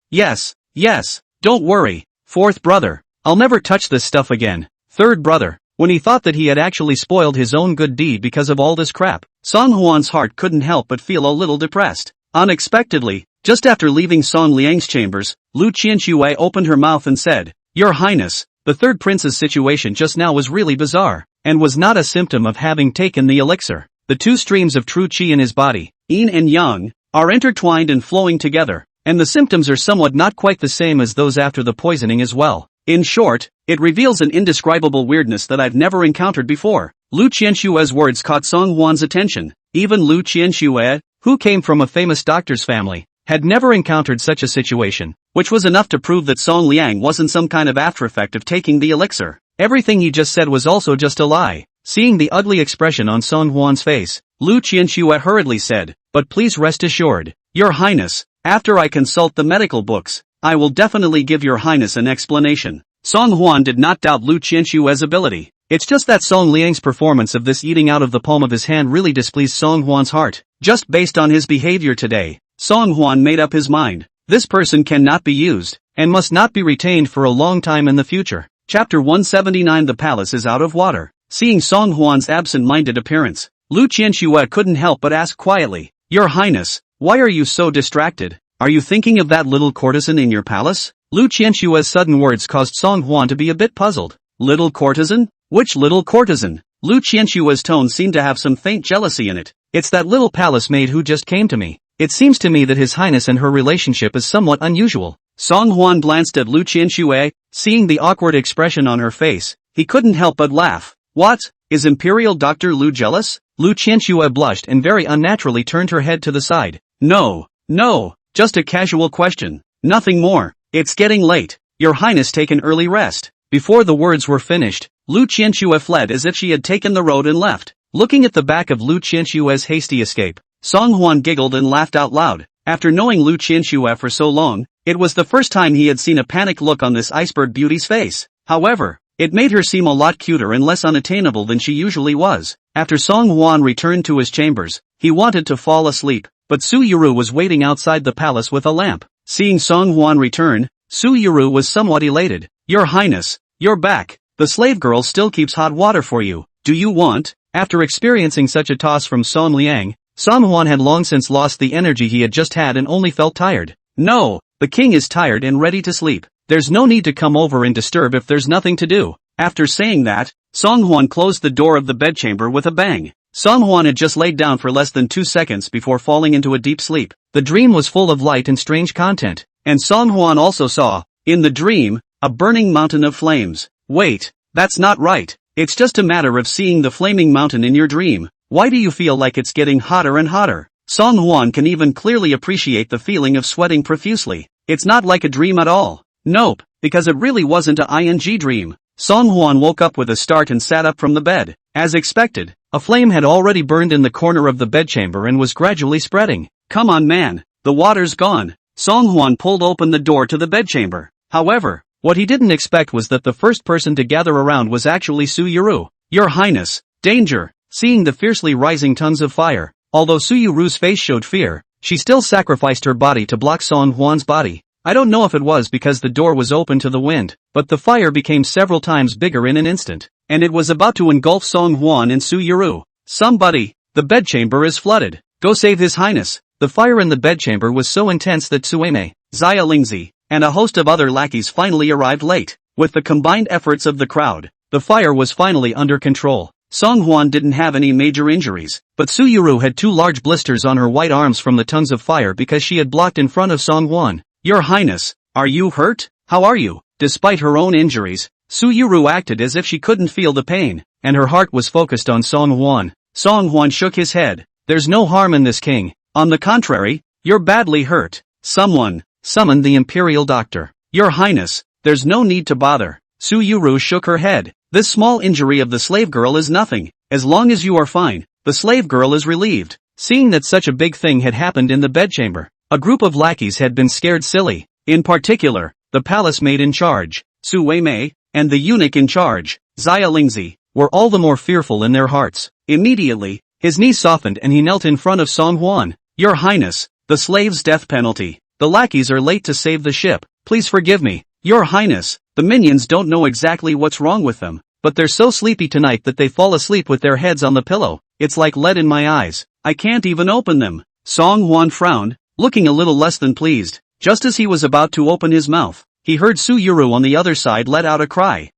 don't worry. Fourth brother, I'll never touch this stuff again. Third brother, when he thought that he had actually spoiled his own good deed because of all this crap, Song Hwan's heart couldn't help but feel a little depressed. Unexpectedly, just after leaving Song Liang's chambers, Lu Qianxue opened her mouth and said, Your Highness, the third prince's situation just now was really bizarre, and was not a symptom of having taken the elixir. The two streams of true qi in his body, yin and yang, are intertwined and flowing together, and the symptoms are somewhat not quite the same as those after the poisoning as well. In short, it reveals an indescribable weirdness that I've never encountered before. Lu Qianxue's words caught Song Hwan's attention. Even Lu Qianxue, who came from a famous doctor's family, had never encountered such a situation, which was enough to prove that Song Liang wasn't some kind of after effect of taking the elixir. Everything he just said was also just a lie. Seeing the ugly expression on Song Hwan's face, Lu Qianxue hurriedly said, "But please rest assured, Your Highness, after I consult the medical books, I will definitely give Your Highness an explanation." Song Hwan did not doubt Lu Qianxue's ability. It's just that Song Liang's performance of this eating out of the palm of his hand really displeased Song Hwan's heart. Just based on his behavior today, Song Hwan made up his mind. This person cannot be used, and must not be retained for a long time in the future. Chapter 179. The palace is out of water. Seeing Song Hwan's absent-minded appearance, Lu Qianxue couldn't help but ask quietly, "Your Highness, why are you so distracted? Are you thinking of that little courtesan in your palace?" Lu Qianxue's sudden words caused Song Hwan to be a bit puzzled. Little courtesan? Which little courtesan? Lu Qianxue's tone seemed to have some faint jealousy in it. "It's that little palace maid who just came to me. It seems to me that His Highness and her relationship is somewhat unusual." Song Hwan glanced at Lu Qianxue. Seeing the awkward expression on her face, he couldn't help but laugh. "What? Is Imperial Dr. Lu jealous?" Lu Qianxue blushed and very unnaturally turned her head to the side. No, just a casual question. Nothing more. It's getting late. Your Highness take an early rest." Before the words were finished, Lu Qianxue fled as if she had taken the road and left. Looking at the back of Lu Qianxue's hasty escape, Song Hwan giggled and laughed out loud. After knowing Lu Qianxue for so long, it was the first time he had seen a panicked look on this iceberg beauty's face. However, it made her seem a lot cuter and less unattainable than she usually was. After Song Hwan returned to his chambers, he wanted to fall asleep, but Su Yuru was waiting outside the palace with a lamp. Seeing Song Hwan return, Su Yuru was somewhat elated. "Your Highness, you're back. The slave girl still keeps hot water for you. Do you want?" After experiencing such a toss from Song Liang, Song Hwan had long since lost the energy he had just had and only felt tired. "No, the king is tired and ready to sleep. There's no need to come over and disturb if there's nothing to do." After saying that, Song Hwan closed the door of the bedchamber with a bang. Song Hwan had just laid down for less than 2 seconds before falling into a deep sleep. The dream was full of light and strange content, and Song Hwan also saw, in the dream, a burning mountain of flames. Wait, that's not right. It's just a matter of seeing the flaming mountain in your dream. Why do you feel like it's getting hotter and hotter? Song Hwan can even clearly appreciate the feeling of sweating profusely. It's not like a dream at all. Nope, because it really wasn't a ing dream. Song Hwan woke up with a start and sat up from the bed. As expected, a flame had already burned in the corner of the bedchamber and was gradually spreading. "Come on man, the water's gone." Song Hwan pulled open the door to the bedchamber. However, what he didn't expect was that the first person to gather around was actually Su Yuru. "Your Highness, danger!" Seeing the fiercely rising tongues of fire, although Su Yuru's face showed fear, she still sacrificed her body to block Song Hwan's body. I don't know if it was because the door was open to the wind, but the fire became several times bigger in an instant, and it was about to engulf Song Hwan and Su Yuru. "Somebody, the bedchamber is flooded. Go save His Highness." The fire in the bedchamber was so intense that Suime, Xia Lingzi, and a host of other lackeys finally arrived late. With the combined efforts of the crowd, the fire was finally under control. Song Hwan didn't have any major injuries, but Su Yuru had 2 large blisters on her white arms from the tongues of fire because she had blocked in front of Song Hwan. "Your Highness, are you hurt? How are you?" Despite her own injuries, Su Yuru acted as if she couldn't feel the pain, and her heart was focused on Song Hwan. Song Hwan shook his head. "There's no harm in this king. On the contrary, you're badly hurt. Someone, summon the Imperial Doctor." "Your Highness, there's no need to bother." Su Yuru shook her head. "This small injury of the slave girl is nothing. As long as you are fine, the slave girl is relieved." Seeing that such a big thing had happened in the bedchamber, a group of lackeys had been scared silly. In particular, the palace maid in charge, Su Weimei, and the eunuch in charge, Xia Lingzi, were all the more fearful in their hearts. Immediately, his knees softened and he knelt in front of Song Hwan. "Your Highness, the slave's death penalty. The lackeys are late to save the ship. Please forgive me." "Your Highness, the minions don't know exactly what's wrong with them, but they're so sleepy tonight that they fall asleep with their heads on the pillow. It's like lead in my eyes. I can't even open them." Song Hwan frowned, looking a little less than pleased. Just as he was about to open his mouth, he heard Su Yuru on the other side let out a cry.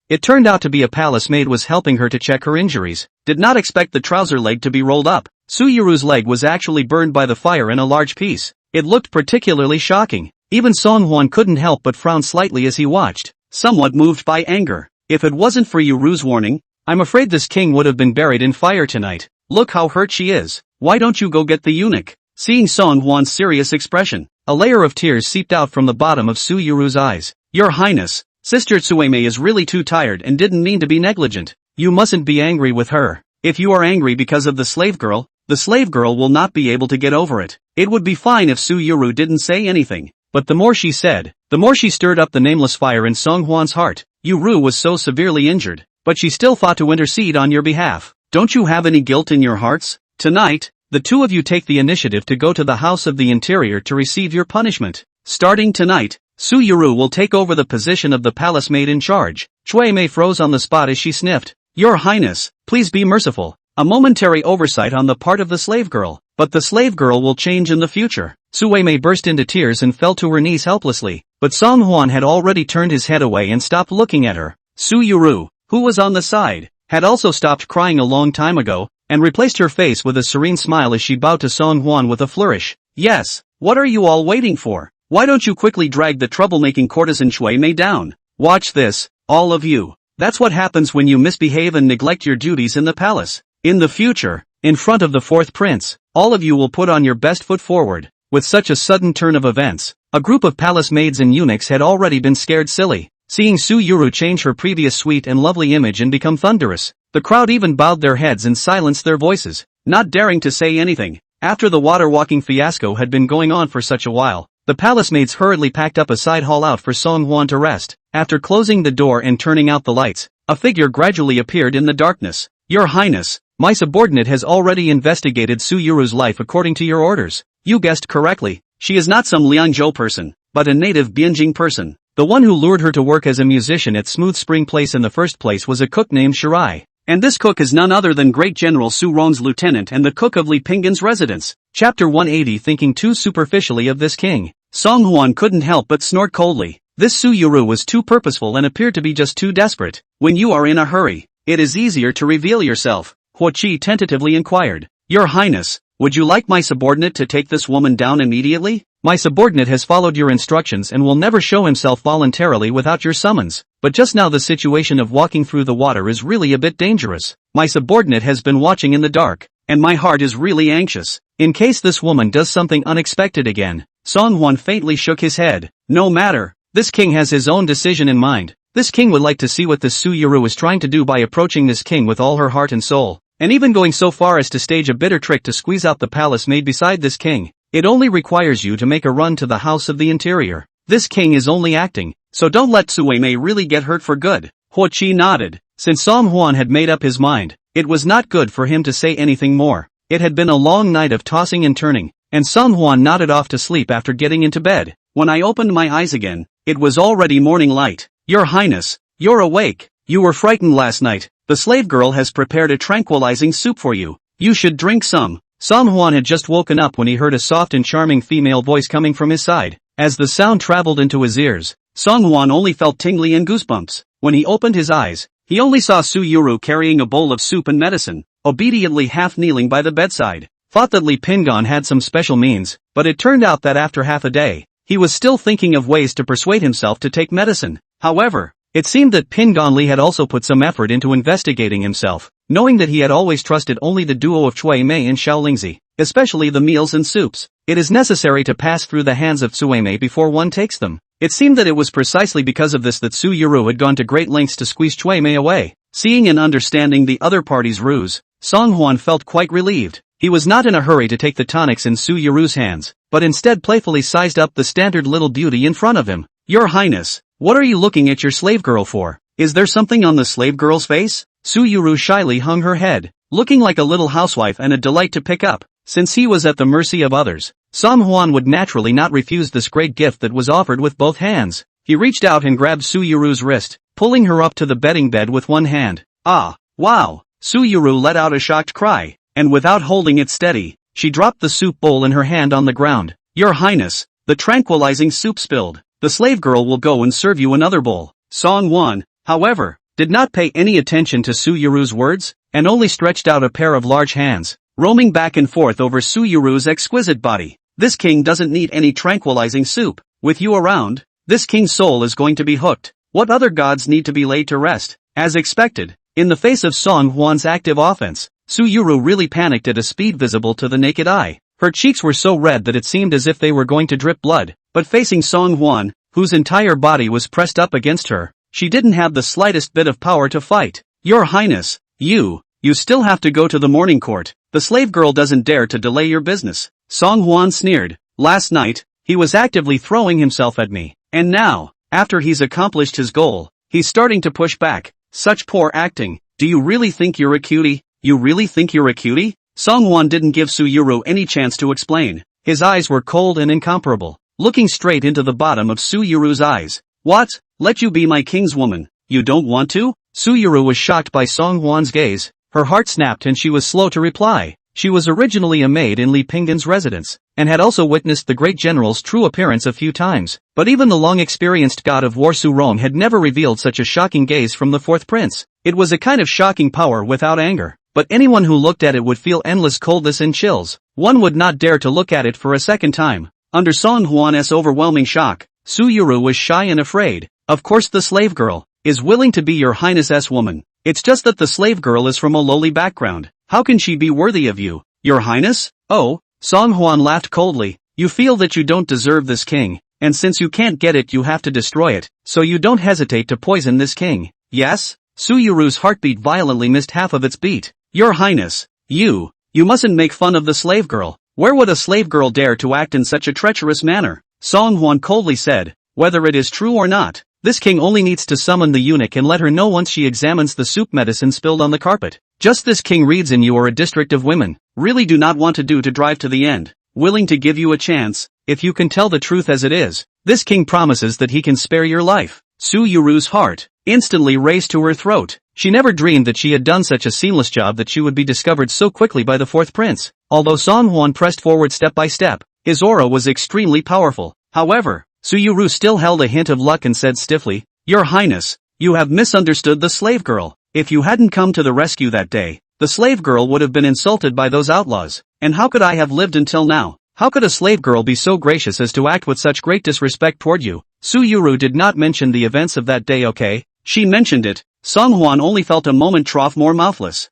It turned out to be a palace maid was helping her to check her injuries. Did not expect the trouser leg to be rolled up. Su Yuru's leg was actually burned by the fire in a large piece. It looked particularly shocking. Even Song Hwan couldn't help but frown slightly as he watched, somewhat moved by anger. "If it wasn't for Yuru's warning, I'm afraid this king would have been buried in fire tonight. Look how hurt she is. Why don't you go get the eunuch?" Seeing Song Hwan's serious expression, a layer of tears seeped out from the bottom of Su Yuru's eyes. "Your Highness, Sister Tsueme is really too tired and didn't mean to be negligent. You mustn't be angry with her. If you are angry because of the slave girl will not be able to get over it. It would be fine if Su Yuru didn't say anything. But the more she said, the more she stirred up the nameless fire in Song Hwan's heart. Yuru was so severely injured, but she still fought to intercede on your behalf. Don't you have any guilt in your hearts? Tonight, the two of you take the initiative to go to the House of the Interior to receive your punishment. Starting tonight, Su Yuru will take over the position of the palace maid in charge. Chui Mei froze on the spot as she sniffed. Your Highness, please be merciful. A momentary oversight on the part of the slave girl, but the slave girl will change in the future. Sui Mei burst into tears and fell to her knees helplessly, but Song Hwan had already turned his head away and stopped looking at her. Su Yuru, who was on the side, had also stopped crying a long time ago, and replaced her face with a serene smile as she bowed to Song Hwan with a flourish. Yes, what are you all waiting for? Why don't you quickly drag the troublemaking courtesan Chui Mei down? Watch this, all of you. That's what happens when you misbehave and neglect your duties in the palace. In the future, in front of the fourth prince, all of you will put on your best foot forward. With such a sudden turn of events, a group of palace maids and eunuchs had already been scared silly. Seeing Su Yuru change her previous sweet and lovely image and become thunderous, the crowd even bowed their heads and silenced their voices, not daring to say anything. After the water-walking fiasco had been going on for such a while, the palace maids hurriedly packed up a side hall out for Song Hwan to rest. After closing the door and turning out the lights, a figure gradually appeared in the darkness. Your Highness, my subordinate has already investigated Su Yuru's life according to your orders. You guessed correctly, she is not some Liangzhou person, but a native Bianjing person. The one who lured her to work as a musician at Smooth Spring Place in the first place was a cook named Shirai. And this cook is none other than Great General Su Ron's lieutenant and the cook of Li Pinggan's residence. Chapter 180. Thinking too superficially of this king, Song Hwan couldn't help but snort coldly. This Su Yuru was too purposeful and appeared to be just too desperate. When you are in a hurry, it is easier to reveal yourself, Huo Qi tentatively inquired. Your Highness, would you like my subordinate to take this woman down immediately? My subordinate has followed your instructions and will never show himself voluntarily without your summons. But just now the situation of walking through the water is really a bit dangerous. My subordinate has been watching in the dark, and my heart is really anxious. In case this woman does something unexpected again. Song Hwan faintly shook his head. No matter, this king has his own decision in mind. This king would like to see what this Su Yuru is trying to do by approaching this king with all her heart and soul, and even going so far as to stage a bitter trick to squeeze out the palace maid beside this king. It only requires you to make a run to the House of the Interior. This king is only acting, so don't let Sui Mei really get hurt for good. Huo Qi nodded. Since Song Hwan had made up his mind, it was not good for him to say anything more. It had been a long night of tossing and turning, and Song Hwan nodded off to sleep after getting into bed. When I opened my eyes again, it was already morning light. Your Highness, you're awake. You were frightened last night. The slave girl has prepared a tranquilizing soup for you. You should drink some. Song Hwan had just woken up when he heard a soft and charming female voice coming from his side. As the sound traveled into his ears, Song Hwan only felt tingly and goosebumps. When he opened his eyes, he only saw Su Yuru carrying a bowl of soup and medicine, obediently half kneeling by the bedside. Thought that Li Pinggan had some special means, but it turned out that after half a day, he was still thinking of ways to persuade himself to take medicine. However, it seemed that Pinggan Li had also put some effort into investigating himself, knowing that he had always trusted only the duo of Chui Mei and Xiao Lingzi, especially the meals and soups. It is necessary to pass through the hands of Cui Mei before one takes them. It seemed that it was precisely because of this that Su Yuru had gone to great lengths to squeeze Chui Mei away. Seeing and understanding the other party's ruse, Song Hwan felt quite relieved. He was not in a hurry to take the tonics in Su Yuru's hands, but instead playfully sized up the standard little beauty in front of him. Your Highness, what are you looking at your slave girl for? Is there something on the slave girl's face? Su Yuru shyly hung her head, looking like a little housewife and a delight to pick up. Since he was at the mercy of others, Song Hwan would naturally not refuse this great gift that was offered with both hands. He reached out and grabbed Su Yuru's wrist, pulling her up to the bedding bed with one hand. Ah, wow! Su Yuru let out a shocked cry, and without holding it steady, she dropped the soup bowl in her hand on the ground. Your Highness, the tranquilizing soup spilled. The slave girl will go and serve you another bowl. Song Hwan, however, did not pay any attention to Su Yuru's words, and only stretched out a pair of large hands, roaming back and forth over Su Yuru's exquisite body. This king doesn't need any tranquilizing soup. With you around, this king's soul is going to be hooked. What other gods need to be laid to rest? As expected, in the face of Song Hwan's active offense, Su Yuru really panicked at a speed visible to the naked eye. Her cheeks were so red that it seemed as if they were going to drip blood, but facing Song Hwan, whose entire body was pressed up against her, she didn't have the slightest bit of power to fight. Your Highness, you still have to go to the morning court. The slave girl doesn't dare to delay your business. Song Hwan sneered. Last night, he was actively throwing himself at me. And now, after he's accomplished his goal, he's starting to push back. Such poor acting. Do you really think you're a cutie? You really think you're a cutie? Song Hwan didn't give Su Yuru any chance to explain. His eyes were cold and incomparable, looking straight into the bottom of Su Yuru's eyes. What? Let you be my king's woman? You don't want to? Su Yuru was shocked by Song Hwan's gaze. Her heart snapped and she was slow to reply. She was originally a maid in Li Pinggan's residence, and had also witnessed the great general's true appearance a few times. But even the long-experienced god of war Su Rong had never revealed such a shocking gaze from the fourth prince. It was a kind of shocking power without anger, but anyone who looked at it would feel endless coldness and chills. One would not dare to look at it for a second time. Under Song Hwan's overwhelming shock, Su Yuru was shy and afraid. Of course the slave girl is willing to be your highness's woman. It's just that the slave girl is from a lowly background. How can she be worthy of you, your highness? Oh, Song Hwan laughed coldly. You feel that you don't deserve this king, and since you can't get it you have to destroy it, so you don't hesitate to poison this king. Yes? Su Yuru's heartbeat violently missed half of its beat. Your highness, you mustn't make fun of the slave girl. Where would a slave girl dare to act in such a treacherous manner? Song Hwan coldly said. Whether it is true or not, this king only needs to summon the eunuch and let her know once she examines the soup medicine spilled on the carpet. Just this king reads in you or a district of women, really do not want to do to drive to the end, willing to give you a chance, if you can tell the truth as it is. This king promises that he can spare your life. Su Yuru's heart instantly raced to her throat. She never dreamed that she had done such a seamless job that she would be discovered so quickly by the fourth prince. Although Song Hwan pressed forward step by step, his aura was extremely powerful. However, Su Yuru still held a hint of luck and said stiffly, Your Highness, you have misunderstood the slave girl. If you hadn't come to the rescue that day, the slave girl would have been insulted by those outlaws. And how could I have lived until now? How could a slave girl be so gracious as to act with such great disrespect toward you? Su Yuru did not mention the events of that day, okay? She mentioned it. Song Hwan only felt a moment trough more mouthless.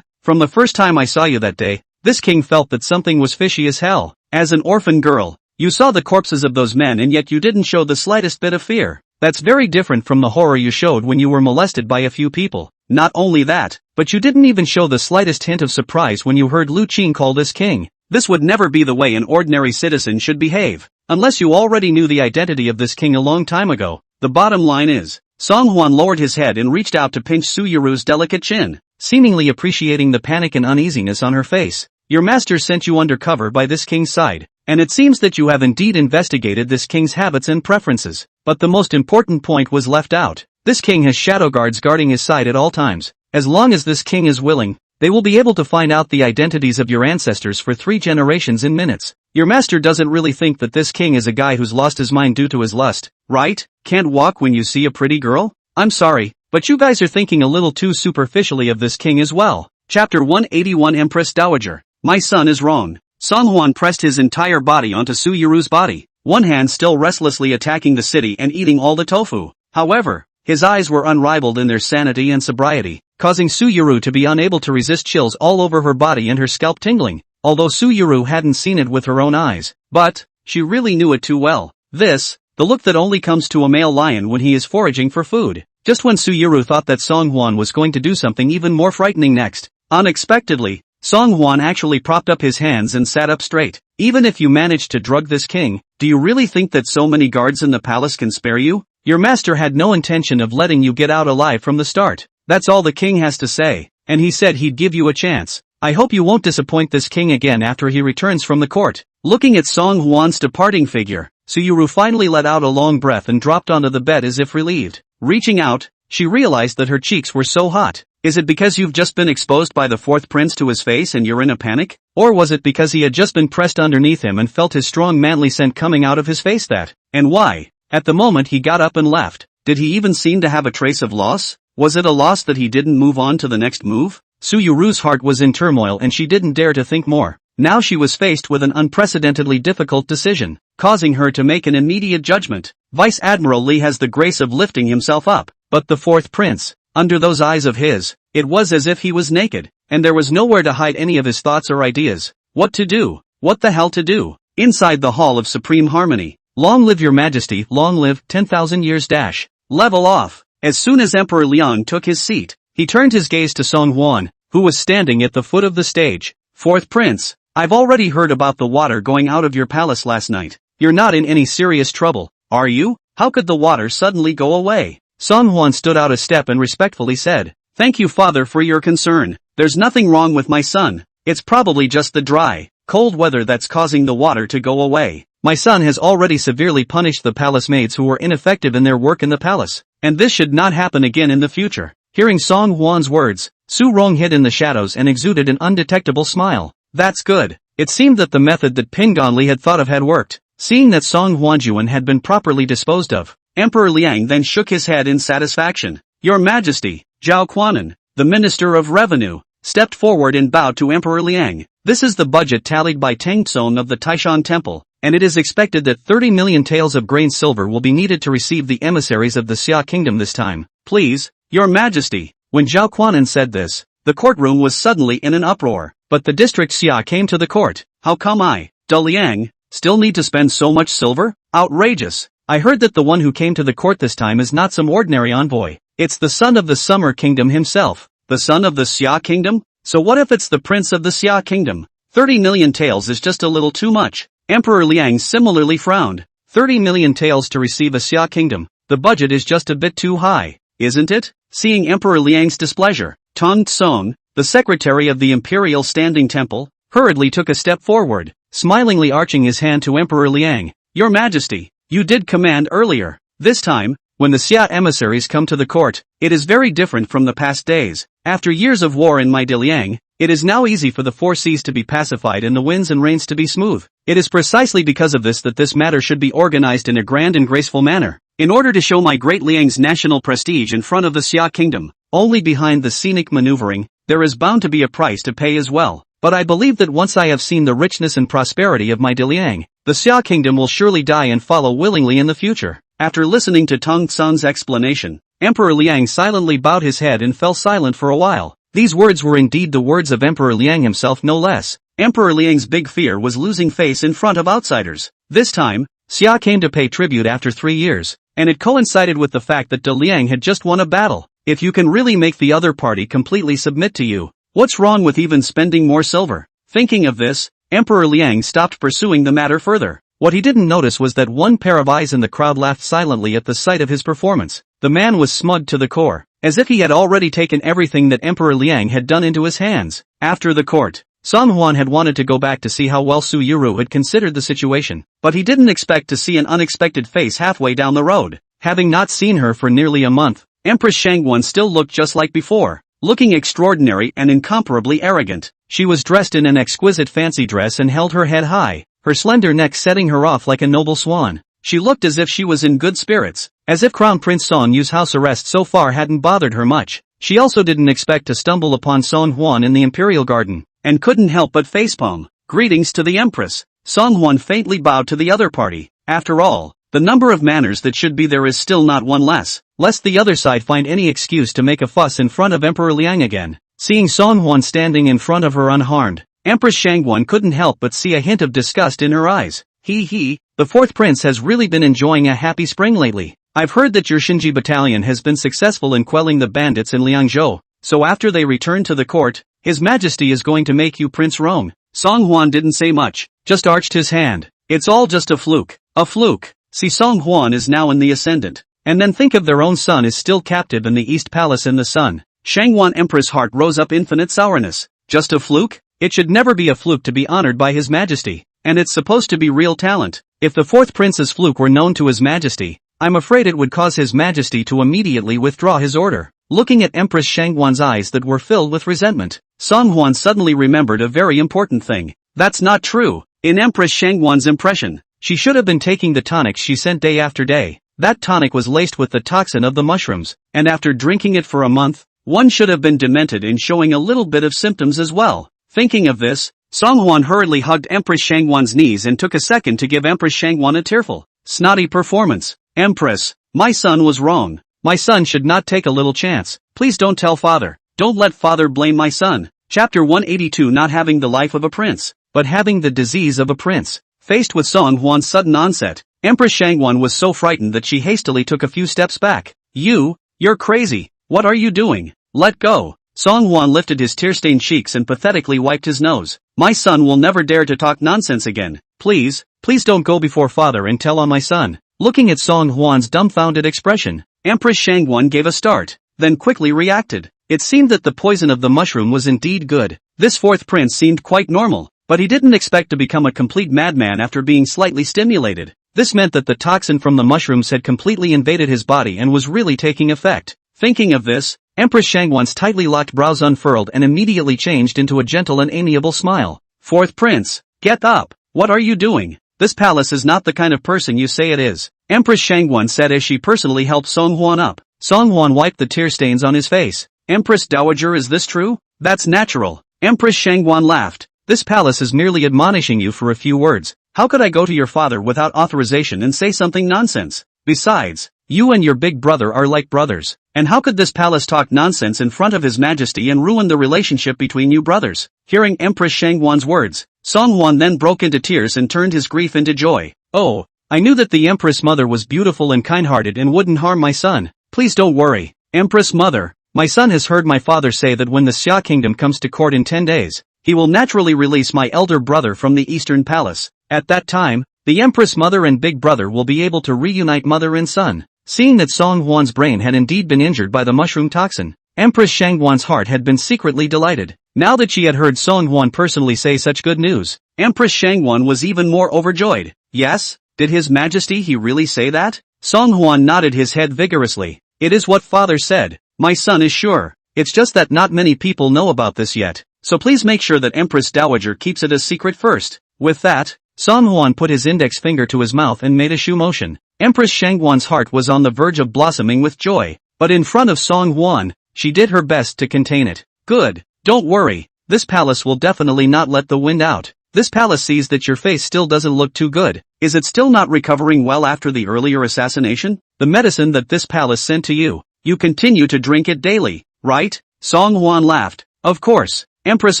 From the first time I saw you that day, this king felt that something was fishy as hell. As an orphan girl, you saw the corpses of those men and yet you didn't show the slightest bit of fear. That's very different from the horror you showed when you were molested by a few people. Not only that, but you didn't even show the slightest hint of surprise when you heard Lu Qin call this king. This would never be the way an ordinary citizen should behave, unless you already knew the identity of this king a long time ago. The bottom line is, Song Hwan lowered his head and reached out to pinch Su Yuru's delicate chin, seemingly appreciating the panic and uneasiness on her face. Your master sent you undercover by this king's side, and it seems that you have indeed investigated this king's habits and preferences. But the most important point was left out. This king has shadow guards guarding his side at all times. As long as this king is willing, they will be able to find out the identities of your ancestors for 3 generations in minutes. Your master doesn't really think that this king is a guy who's lost his mind due to his lust, right? Can't walk when you see a pretty girl? I'm sorry, but you guys are thinking a little too superficially of this king as well. Chapter 181 Empress Dowager. My son is wrong. Song Hwan pressed his entire body onto Su Yuru's body, one hand still restlessly attacking the city and eating all the tofu. However, his eyes were unrivaled in their sanity and sobriety, causing Su Yuru to be unable to resist chills all over her body and her scalp tingling, although Su Yuru hadn't seen it with her own eyes. But, she really knew it too well. The look that only comes to a male lion when he is foraging for food. Just when Su Yuru thought that Song Hwan was going to do something even more frightening next, unexpectedly, Song Hwan actually propped up his hands and sat up straight. Even if you managed to drug this king, do you really think that so many guards in the palace can spare you? Your master had no intention of letting you get out alive from the start. That's all the king has to say, and he said he'd give you a chance. I hope you won't disappoint this king again after he returns from the court. Looking at Song Hwan's departing figure, Su Yuru finally let out a long breath and dropped onto the bed as if relieved. Reaching out, she realized that her cheeks were so hot. Is it because you've just been exposed by the fourth prince to his face and you're in a panic? Or was it because he had just been pressed underneath him and felt his strong manly scent coming out of his face that? And why? At the moment he got up and left, did he even seem to have a trace of loss? Was it a loss that he didn't move on to the next move? Su Yuru's heart was in turmoil and she didn't dare to think more. Now she was faced with an unprecedentedly difficult decision, causing her to make an immediate judgment. Vice Admiral Li has the grace of lifting himself up, but the fourth prince, under those eyes of his, it was as if he was naked, and there was nowhere to hide any of his thoughts or ideas. What to do? What the hell to do? Inside the Hall of Supreme Harmony. Long live your majesty, long live 10,000 years dash. Level off. As soon as Emperor Liang took his seat, he turned his gaze to Song Huan, who was standing at the foot of the stage. Fourth prince, I've already heard about the water going out of your palace last night. You're not in any serious trouble, are you? How could the water suddenly go away? Song Huan stood out a step and respectfully said, Thank you, father, for your concern. There's nothing wrong with my son. It's probably just the dry, cold weather that's causing the water to go away. My son has already severely punished the palace maids who were ineffective in their work in the palace, and this should not happen again in the future. Hearing Song Huan's words, Su Rong hid in the shadows and exuded an undetectable smile. That's good. It seemed that the method that Pingonli had thought of had worked. Seeing that Song Huanjuan had been properly disposed of, Emperor Liang then shook his head in satisfaction. Your Majesty, Zhao Quanan, the Minister of Revenue, stepped forward and bowed to Emperor Liang. This is the budget tallied by Tang Tsong of the Taishan Temple, and it is expected that 30 million taels of grain silver will be needed to receive the emissaries of the Xia Kingdom this time. Please, Your Majesty. When Zhao Quanan said this, the courtroom was suddenly in an uproar. But the district Xia came to the court. How come I, Da Liang, still need to spend so much silver? Outrageous. I heard that the one who came to the court this time is not some ordinary envoy. It's the son of the Summer Kingdom himself. The son of the Xia Kingdom? So what if it's the prince of the Xia Kingdom? 30 million taels is just a little too much. Emperor Liang similarly frowned. 30 million taels to receive a Xia Kingdom. The budget is just a bit too high, isn't it? Seeing Emperor Liang's displeasure, Tang Tsong, the secretary of the Imperial Standing Temple, hurriedly took a step forward, smilingly arching his hand to Emperor Liang. Your Majesty, you did command earlier. This time, when the Xia emissaries come to the court, it is very different from the past days. After years of war in my Liang, it is now easy for the four seas to be pacified and the winds and rains to be smooth. It is precisely because of this that this matter should be organized in a grand and graceful manner. In order to show my great Liang's national prestige in front of the Xia Kingdom, only behind the scenic maneuvering, there is bound to be a price to pay as well. But I believe that once I have seen the richness and prosperity of my Liang, the Xia Kingdom will surely die and follow willingly in the future. After listening to Tang Tsung's explanation, Emperor Liang silently bowed his head and fell silent for a while. These words were indeed the words of Emperor Liang himself, no less. Emperor Liang's big fear was losing face in front of outsiders. This time, Xia came to pay tribute after 3 years, and it coincided with the fact that Da Liang had just won a battle. If you can really make the other party completely submit to you, what's wrong with even spending more silver? Thinking of this, Emperor Liang stopped pursuing the matter further. What he didn't notice was that one pair of eyes in the crowd laughed silently at the sight of his performance. The man was smug to the core, as if he had already taken everything that Emperor Liang had done into his hands. After the court, Song Huan had wanted to go back to see how well Su Yuru had considered the situation, but he didn't expect to see an unexpected face halfway down the road. Having not seen her for nearly a month, Empress Shangguan still looked just like before, looking extraordinary and incomparably arrogant. She was dressed in an exquisite fancy dress and held her head high, her slender neck setting her off like a noble swan. She looked as if she was in good spirits, as if Crown Prince Song Yu's house arrest so far hadn't bothered her much. She also didn't expect to stumble upon Song Huan in the Imperial Garden, and couldn't help but facepalm. Greetings to the Empress. Song Huan faintly bowed to the other party. After all, the number of manners that should be there is still not one less, lest the other side find any excuse to make a fuss in front of Emperor Liang again. Seeing Song Huan standing in front of her unharmed, Empress Shangguan couldn't help but see a hint of disgust in her eyes. The fourth prince has really been enjoying a happy spring lately. I've heard that your Shinji battalion has been successful in quelling the bandits in Liangzhou, so after they return to the court, His Majesty is going to make you Prince Rong. Song Huan didn't say much, just arched his hand. It's all just a fluke. A fluke. See, Song Huan is now in the ascendant, and then think of their own son is still captive in the East Palace in the sun. Shangguan Empress' heart rose up infinite sourness. Just a fluke? It should never be a fluke to be honored by His Majesty, and it's supposed to be real talent. If the fourth prince's fluke were known to His Majesty, I'm afraid it would cause His Majesty to immediately withdraw his order. Looking at Empress Shangguan's eyes that were filled with resentment, Song Huan suddenly remembered a very important thing. That's not true. In Empress Shangguan's impression, she should have been taking the tonics she sent day after day. That tonic was laced with the toxin of the mushrooms, and after drinking it for a month, one should have been demented in showing a little bit of symptoms as well. Thinking of this, Song Huan hurriedly hugged Empress Shangguan's knees and took a second to give Empress Shangguan a tearful, snotty performance. Empress, my son was wrong. My son should not take a little chance. Please don't tell father. Don't let father blame my son. Chapter 182. Not having the life of a prince, but having the disease of a prince. Faced with Song Huan's sudden onset, Empress Shangguan was so frightened that she hastily took a few steps back. You You're crazy. What are you doing? Let go. Song Hwan lifted his tear-stained cheeks and pathetically wiped his nose. My son will never dare to talk nonsense again. Please don't go before father and tell on my son. Looking at Song Hwan's dumbfounded expression, Empress Shangwan gave a start, then quickly reacted. It seemed that the poison of the mushroom was indeed good. This fourth prince seemed quite normal, but he didn't expect to become a complete madman after being slightly stimulated. This meant that the toxin from the mushrooms had completely invaded his body and was really taking effect. Thinking of this, Empress Shangwan's tightly locked brows unfurled and immediately changed into a gentle and amiable smile. Fourth prince, get up. What are you doing? This palace is not the kind of person you say it is. Empress Shangwan said as she personally helped Song Hwan up. Song Hwan wiped the tear stains on his face. Empress Dowager, is this true? That's natural. Empress Shangwan laughed. This palace is merely admonishing you for a few words. How could I go to your father without authorization and say something nonsense? Besides, you and your big brother are like brothers. And how could this palace talk nonsense in front of His Majesty and ruin the relationship between you brothers? Hearing Empress Shangwan's words, Song Hwan then broke into tears and turned his grief into joy. Oh, I knew that the Empress Mother was beautiful and kind-hearted and wouldn't harm my son. Please don't worry, Empress Mother. My son has heard my father say that when the Xia Kingdom comes to court in 10 days, he will naturally release my elder brother from the Eastern Palace. At that time, the Empress Mother and big brother will be able to reunite mother and son. Seeing that Song Hwan's brain had indeed been injured by the mushroom toxin, Empress Shangwan's heart had been secretly delighted. Now that she had heard Song Hwan personally say such good news, Empress Shangwan was even more overjoyed. Yes? Did His Majesty he really say that? Song Hwan nodded his head vigorously. It is what father said. My son is sure. It's just that not many people know about this yet, so please make sure that Empress Dowager keeps it a secret first. With that, Song Hwan put his index finger to his mouth and made a shoo motion. Empress Shangwan's heart was on the verge of blossoming with joy, but in front of Song Hwan, she did her best to contain it. Good. Don't worry. This palace will definitely not let the wind out. This palace sees that your face still doesn't look too good. Is it still not recovering well after the earlier assassination? The medicine that this palace sent to you, you continue to drink it daily, right? Song Hwan laughed. Of course, Empress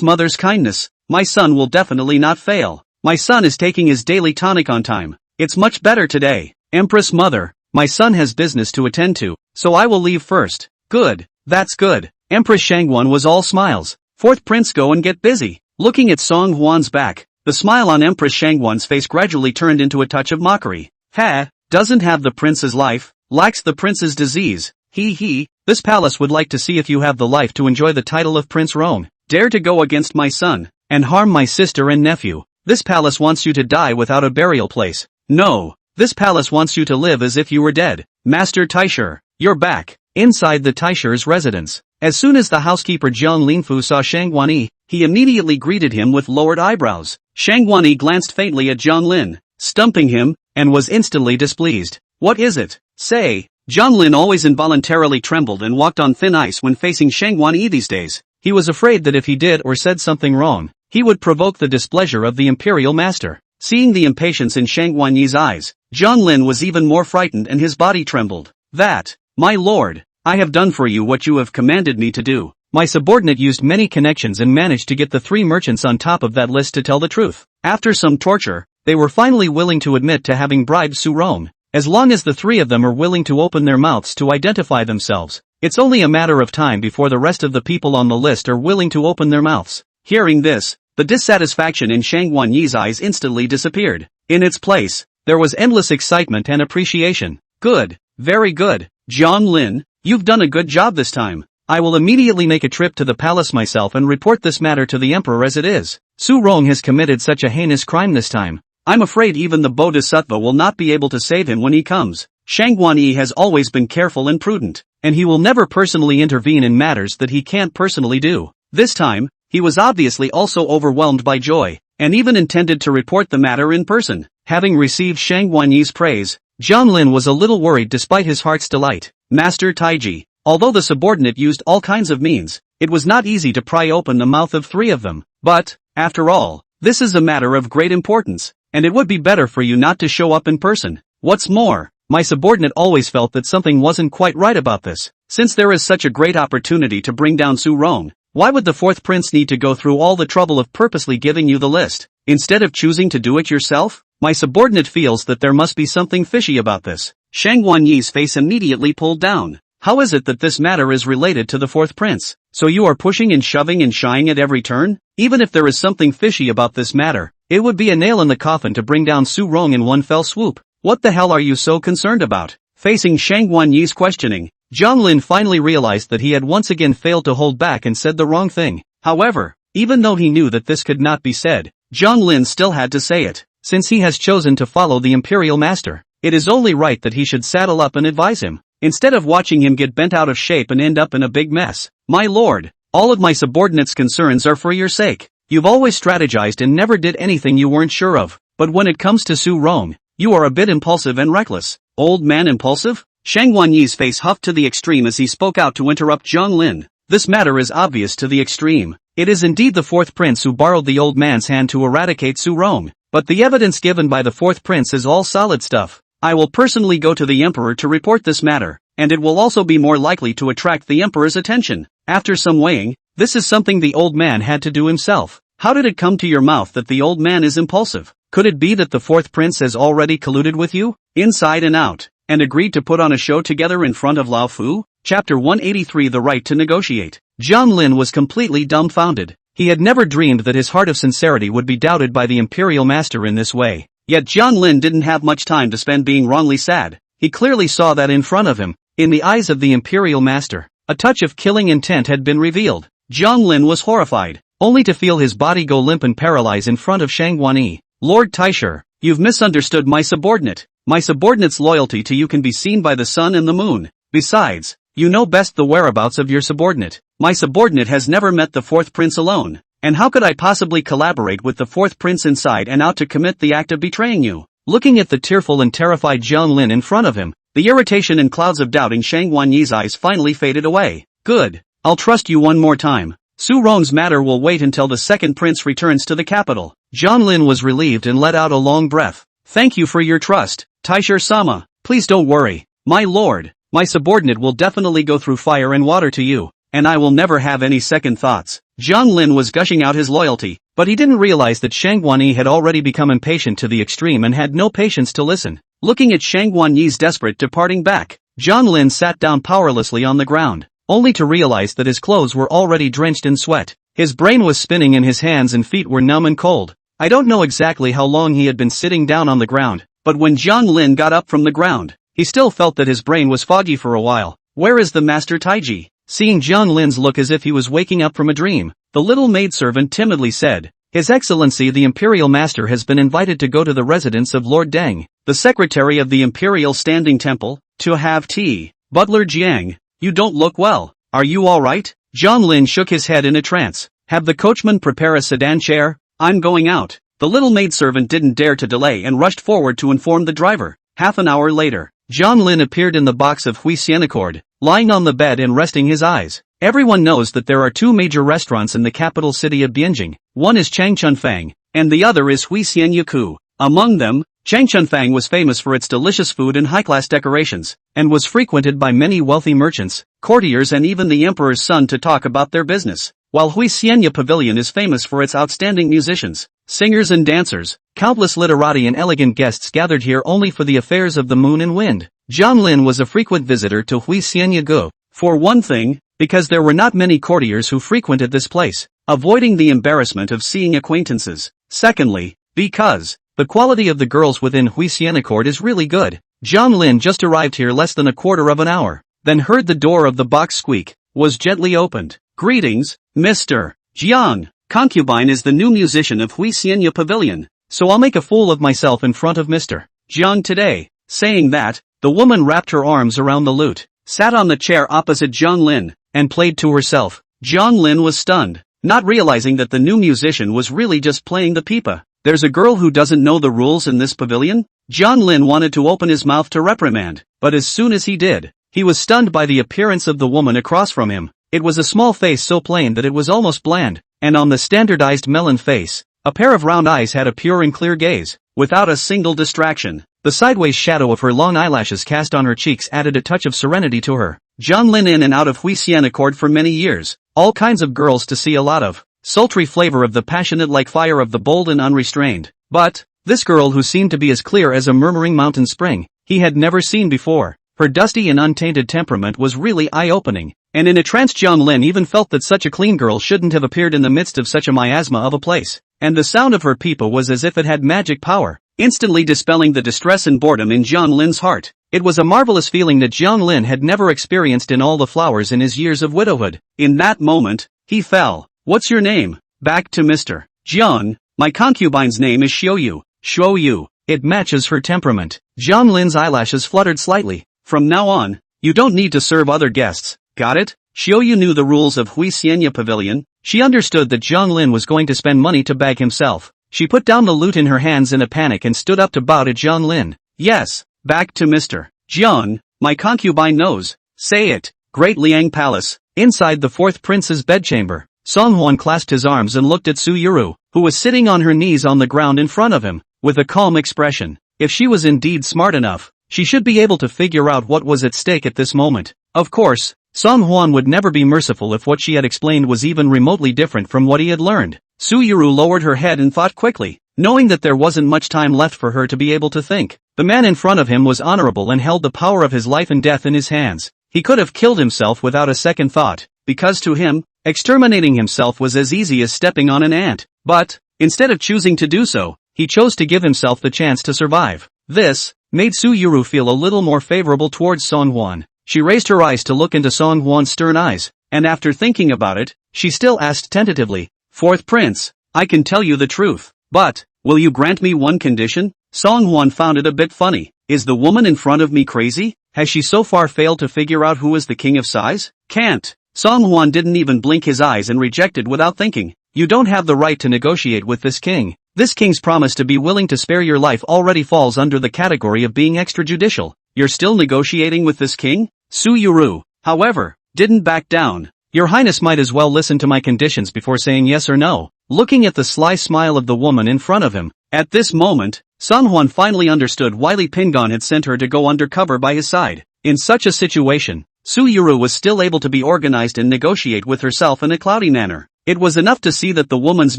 Mother's kindness. My son will definitely not fail. My son is taking his daily tonic on time. It's much better today. Empress Mother, my son has business to attend to, so I will leave first. Good. That's good. Empress Shangwan was all smiles. Fourth prince, go and get busy. Looking at Song Hwan's back, the smile on Empress Shangwan's face gradually turned into a touch of mockery. Ha! Doesn't have the prince's life, lacks the prince's disease. He, this palace would like to see if you have the life to enjoy the title of Prince Rome. Dare to go against my son, and harm my sister and nephew. This palace wants you to die without a burial place. No, this palace wants you to live as if you were dead. Master Taisher, you're back. Inside the Taisher's residence, as soon as the housekeeper Jiang Lingfu saw Shangwan, he immediately greeted him with lowered eyebrows. Shangwan glanced faintly at Jiang Lin, stumping him, and was instantly displeased. What is it? Say. Jiang Lin always involuntarily trembled and walked on thin ice when facing Shangwan these days. He was afraid that if he did or said something wrong, he would provoke the displeasure of the imperial master. Seeing the impatience in Shangwan Yi's eyes, Jiang Lin was even more frightened and his body trembled. That, my lord, I have done for you what you have commanded me to do. My subordinate used many connections and managed to get the 3 merchants on top of that list to tell the truth. After some torture, they were finally willing to admit to having bribed Su Rong. As long as the 3 of them are willing to open their mouths to identify themselves, it's only a matter of time before the rest of the people on the list are willing to open their mouths. Hearing this, the dissatisfaction in Shangwan Yi's eyes instantly disappeared. In its place, there was endless excitement and appreciation. Good, very good. Jiang Lin, you've done a good job this time. I will immediately make a trip to the palace myself and report this matter to the emperor as it is. Su Rong has committed such a heinous crime this time. I'm afraid even the Bodhisattva will not be able to save him when he comes. Shangwan Yi has always been careful and prudent, and he will never personally intervene in matters that he can't personally do. This time, he was obviously also overwhelmed by joy, and even intended to report the matter in person. Having received Shangwan Yi's praise, Jiang Lin was a little worried despite his heart's delight. Master Taiji, although the subordinate used all kinds of means, it was not easy to pry open the mouth of 3 of them. But, after all, this is a matter of great importance, and it would be better for you not to show up in person. What's more, my subordinate always felt that something wasn't quite right about this. Since there is such a great opportunity to bring down Su Rong, why would the 4th prince need to go through all the trouble of purposely giving you the list, instead of choosing to do it yourself? My subordinate feels that there must be something fishy about this. Shangwan Yi's face immediately pulled down. How is it that this matter is related to the fourth prince? So you are pushing and shoving and shying at every turn? Even if there is something fishy about this matter, it would be a nail in the coffin to bring down Su Rong in one fell swoop. What the hell are you so concerned about? Facing Shang Wanyi's questioning, Zhang Lin finally realized that he had once again failed to hold back and said the wrong thing. However, even though he knew that this could not be said, Zhang Lin still had to say it. Since he has chosen to follow the Imperial Master, it is only right that he should saddle up and advise him, instead of watching him get bent out of shape and end up in a big mess. My lord, all of my subordinates' concerns are for your sake. You've always strategized and never did anything you weren't sure of, but when it comes to Su Rong, you are a bit impulsive and reckless. Old man impulsive? Shang Wanyi's face huffed to the extreme as he spoke out to interrupt Zhang Lin. This matter is obvious to the extreme. It is indeed the fourth prince who borrowed the old man's hand to eradicate Su Rong, but the evidence given by the fourth prince is all solid stuff. I will personally go to the emperor to report this matter, and it will also be more likely to attract the emperor's attention. After some weighing, this is something the old man had to do himself. How did it come to your mouth that the old man is impulsive? Could it be that the fourth prince has already colluded with you, inside and out, and agreed to put on a show together in front of Lao Fu? Chapter 183 The Right to Negotiate. Zhang Lin was completely dumbfounded. He had never dreamed that his heart of sincerity would be doubted by the Imperial Master in this way. Yet Zhang Lin didn't have much time to spend being wrongly sad. He clearly saw that in front of him, in the eyes of the Imperial Master, a touch of killing intent had been revealed. Zhang Lin was horrified, only to feel his body go limp and paralyze in front of Shang Wanyi. Lord Taisher, you've misunderstood my subordinate. My subordinate's loyalty to you can be seen by the sun and the moon. Besides, you know best the whereabouts of your subordinate. My subordinate has never met the fourth prince alone. And how could I possibly collaborate with the fourth prince inside and out to commit the act of betraying you? Looking at the tearful and terrified Zhang Lin in front of him, the irritation and clouds of doubt in Shang Wanyi's eyes finally faded away. Good. I'll trust you one more time. Su Rong's matter will wait until the second prince returns to the capital. Zhang Lin was relieved and let out a long breath. Thank you for your trust, Taisher-sama. Please don't worry, my lord. My subordinate will definitely go through fire and water to you, and I will never have any second thoughts. Zhang Lin was gushing out his loyalty, but he didn't realize that Shang Wanyi had already become impatient to the extreme and had no patience to listen. Looking at Shang Wanyi's desperate departing back, Zhang Lin sat down powerlessly on the ground, only to realize that his clothes were already drenched in sweat. His brain was spinning and his hands and feet were numb and cold. I don't know exactly how long he had been sitting down on the ground, but when Zhang Lin got up from the ground, he still felt that his brain was foggy for a while. Where is the Master Taiji? Seeing Zhang Lin's look as if he was waking up from a dream, the little maidservant timidly said, His Excellency the Imperial Master has been invited to go to the residence of Lord Deng, the secretary of the Imperial Standing Temple, to have tea. Butler Jiang, you don't look well. Are you alright? Zhang Lin shook his head in a trance. Have the coachman prepare a sedan chair. I'm going out. The little maidservant didn't dare to delay and rushed forward to inform the driver. Half an hour later, Zhang Lin appeared in the box of Hui Xianaccord, lying on the bed and resting his eyes. Everyone knows that there are two major restaurants in the capital city of Bianjing. One is Changchunfang, and the other is Hui Xianyaku. Among them, Changchunfang was famous for its delicious food and high-class decorations, and was frequented by many wealthy merchants, courtiers and even the emperor's son to talk about their business, while Hui Xianya Pavilion is famous for its outstanding musicians, singers and dancers. Countless literati and elegant guests gathered here only for the affairs of the moon and wind. Zhang Lin was a frequent visitor to Hui Xianyagu. For one thing, because there were not many courtiers who frequented this place, avoiding the embarrassment of seeing acquaintances. Secondly, because the quality of the girls within Hui Xianaccord is really good. Zhang Lin just arrived here less than a quarter of an hour, then heard the door of the box squeak, was gently opened. Greetings, Mr. Jiang. Concubine is the new musician of Hui Xianya Pavilion, so I'll make a fool of myself in front of Mr. Jiang today. Saying that, the woman wrapped her arms around the lute, sat on the chair opposite Zhang Lin, and played to herself. Zhang Lin was stunned, not realizing that the new musician was really just playing the pipa. There's a girl who doesn't know the rules in this pavilion? Zhang Lin wanted to open his mouth to reprimand, but as soon as he did, he was stunned by the appearance of the woman across from him. It was a small face so plain that it was almost bland, and on the standardized melon face, a pair of round eyes had a pure and clear gaze, without a single distraction. The sideways shadow of her long eyelashes cast on her cheeks added a touch of serenity to her. Zhang Lin in and out of Hui Xianaccord for many years, all kinds of girls to see a lot of. Sultry flavor of the passionate like fire of the bold and unrestrained. But, this girl who seemed to be as clear as a murmuring mountain spring, he had never seen before. Her dusty and untainted temperament was really eye-opening, and in a trance Jiang Lin even felt that such a clean girl shouldn't have appeared in the midst of such a miasma of a place, and the sound of her peepa was as if it had magic power, instantly dispelling the distress and boredom in Jiang Lin's heart. It was a marvelous feeling that Jiang Lin had never experienced in all the flowers in his years of widowhood. In that moment, he fell. What's your name? Back to Mr. Jiang. My concubine's name is Xiaoyu. Xiaoyu. It matches her temperament. Jiang Lin's eyelashes fluttered slightly. From now on, you don't need to serve other guests. Got it? Xiaoyu knew the rules of Hui Xianya Pavilion. She understood that Jiang Lin was going to spend money to bag himself. She put down the lute in her hands in a panic and stood up to bow to Jiang Lin. Yes. Back to Mr. Jiang, my concubine knows. Say it. Great Liang Palace. Inside the fourth prince's bedchamber, Song Huan clasped his arms and looked at Su Yuru, who was sitting on her knees on the ground in front of him, with a calm expression. If she was indeed smart enough, she should be able to figure out what was at stake at this moment. Of course, Song Huan would never be merciful if what she had explained was even remotely different from what he had learned. Su Yuru lowered her head and thought quickly, knowing that there wasn't much time left for her to be able to think. The man in front of him was honorable and held the power of his life and death in his hands. He could have killed himself without a second thought, because to him, exterminating himself was as easy as stepping on an ant. But, instead of choosing to do so, he chose to give himself the chance to survive. This made Su Yuru feel a little more favorable towards Song Huan. She raised her eyes to look into Song Huan's stern eyes, and after thinking about it, she still asked tentatively, Fourth Prince, I can tell you the truth, but, will you grant me one condition? Song Huan found it a bit funny. Is the woman in front of me crazy? Has she so far failed to figure out who is the king of size? Can't. Song Huan didn't even blink his eyes and rejected without thinking. You don't have the right to negotiate with this king. This king's promise to be willing to spare your life already falls under the category of being extrajudicial. You're still negotiating with this king? Su Yuru, however, didn't back down. Your Highness might as well listen to my conditions before saying yes or no. Looking at the sly smile of the woman in front of him, at this moment, Song Huan finally understood why Li Pingon had sent her to go undercover by his side. In such a situation, Su Yuru was still able to be organized and negotiate with herself in a cloudy manner. It was enough to see that the woman's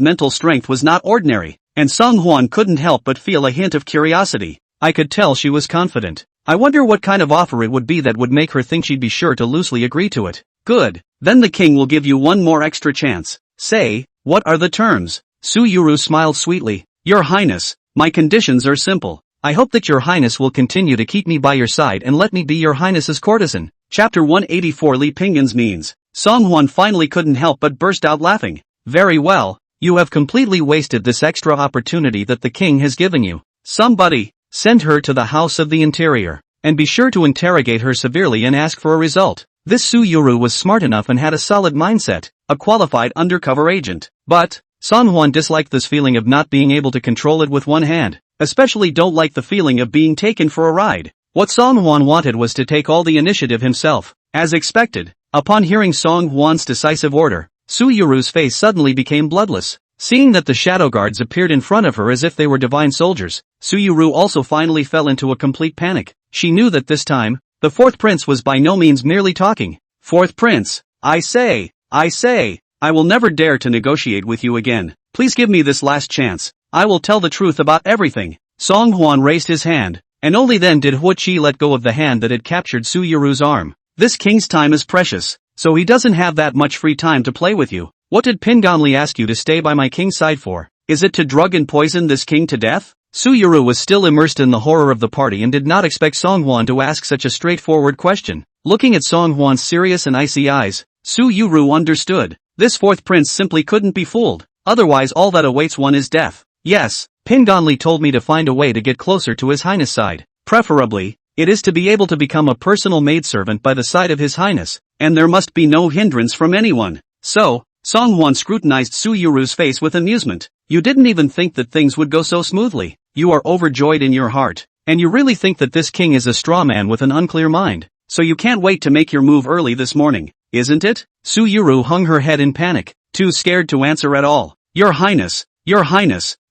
mental strength was not ordinary, and Song Huan couldn't help but feel a hint of curiosity. I could tell she was confident. I wonder what kind of offer it would be that would make her think she'd be sure to loosely agree to it. Good. Then the king will give you one more extra chance. Say, what are the terms? Su Yuru smiled sweetly. Your Highness, my conditions are simple. I hope that your Highness will continue to keep me by your side and let me be your Highness's courtesan. Chapter 184 Li Pingon's means. Song Huan finally couldn't help but burst out laughing. Very well, you have completely wasted this extra opportunity that the king has given you. Somebody, send her to the House of the Interior, and be sure to interrogate her severely and ask for a result. This Su Yuru was smart enough and had a solid mindset, a qualified undercover agent. But, Song Huan disliked this feeling of not being able to control it with one hand, especially don't like the feeling of being taken for a ride. What Song Huan wanted was to take all the initiative himself. As expected, upon hearing Song Huan's decisive order, Su Yuru's face suddenly became bloodless. Seeing that the shadow guards appeared in front of her as if they were divine soldiers, Su Yuru also finally fell into a complete panic. She knew that this time, the fourth prince was by no means merely talking. Fourth prince, I say, I will never dare to negotiate with you again. Please give me this last chance. I will tell the truth about everything. Song Huan raised his hand, and only then did Huo Qi let go of the hand that had captured Su Yuru's arm. This king's time is precious, so he doesn't have that much free time to play with you. What did Pingonli ask you to stay by my king's side for? Is it to drug and poison this king to death? Su Yuru was still immersed in the horror of the party and did not expect Song Huan to ask such a straightforward question. Looking at Song Huan's serious and icy eyes, Su Yuru understood. This fourth prince simply couldn't be fooled, otherwise all that awaits one is death. Yes, Pingonli told me to find a way to get closer to His Highness' side. Preferably, it is to be able to become a personal maidservant by the side of His Highness, and there must be no hindrance from anyone. So, Song Huan scrutinized Su Yuru's face with amusement. You didn't even think that things would go so smoothly. You are overjoyed in your heart, and you really think that this king is a straw man with an unclear mind. So you can't wait to make your move early this morning, isn't it? Su Yuru hung her head in panic, too scared to answer at all. Your Highness,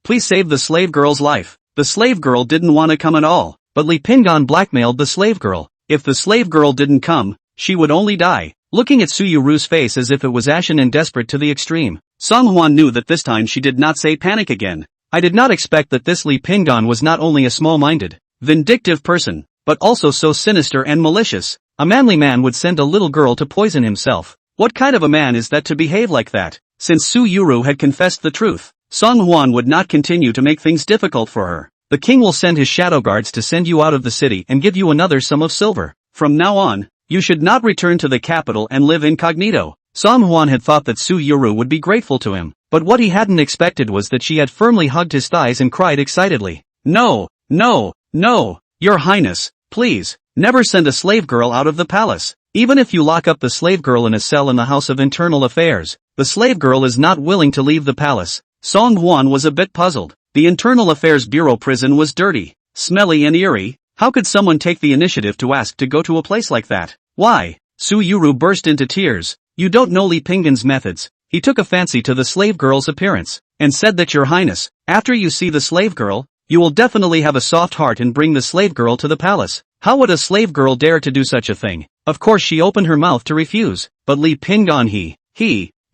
please save the slave girl's life. The slave girl didn't want to come at all, but Li Pingon blackmailed the slave girl. If the slave girl didn't come, she would only die. Looking at Su Yuru's face as if it was ashen and desperate to the extreme, Song Huan knew that this time she did not say panic again. I did not expect that this Li Pingon was not only a small-minded, vindictive person, but also so sinister and malicious. A manly man would send a little girl to poison himself. What kind of a man is that to behave like that? Since Su Yuru had confessed the truth, Song Huan would not continue to make things difficult for her. The king will send his shadow guards to send you out of the city and give you another sum of silver. From now on, you should not return to the capital and live incognito. Song Huan had thought that Su Yuru would be grateful to him, but what he hadn't expected was that she had firmly hugged his thighs and cried excitedly. No, no, no, Your Highness, please, never send a slave girl out of the palace. Even if you lock up the slave girl in a cell in the House of Internal Affairs, the slave girl is not willing to leave the palace. Song Huan was a bit puzzled. The Internal Affairs Bureau prison was dirty, smelly and eerie. How could someone take the initiative to ask to go to a place like that? Why? Su Yuru burst into tears. You don't know Li Pinggan's methods. He took a fancy to the slave girl's appearance, and said that Your Highness, after you see the slave girl, you will definitely have a soft heart and bring the slave girl to the palace. How would a slave girl dare to do such a thing? Of course she opened her mouth to refuse, but Li Pinggan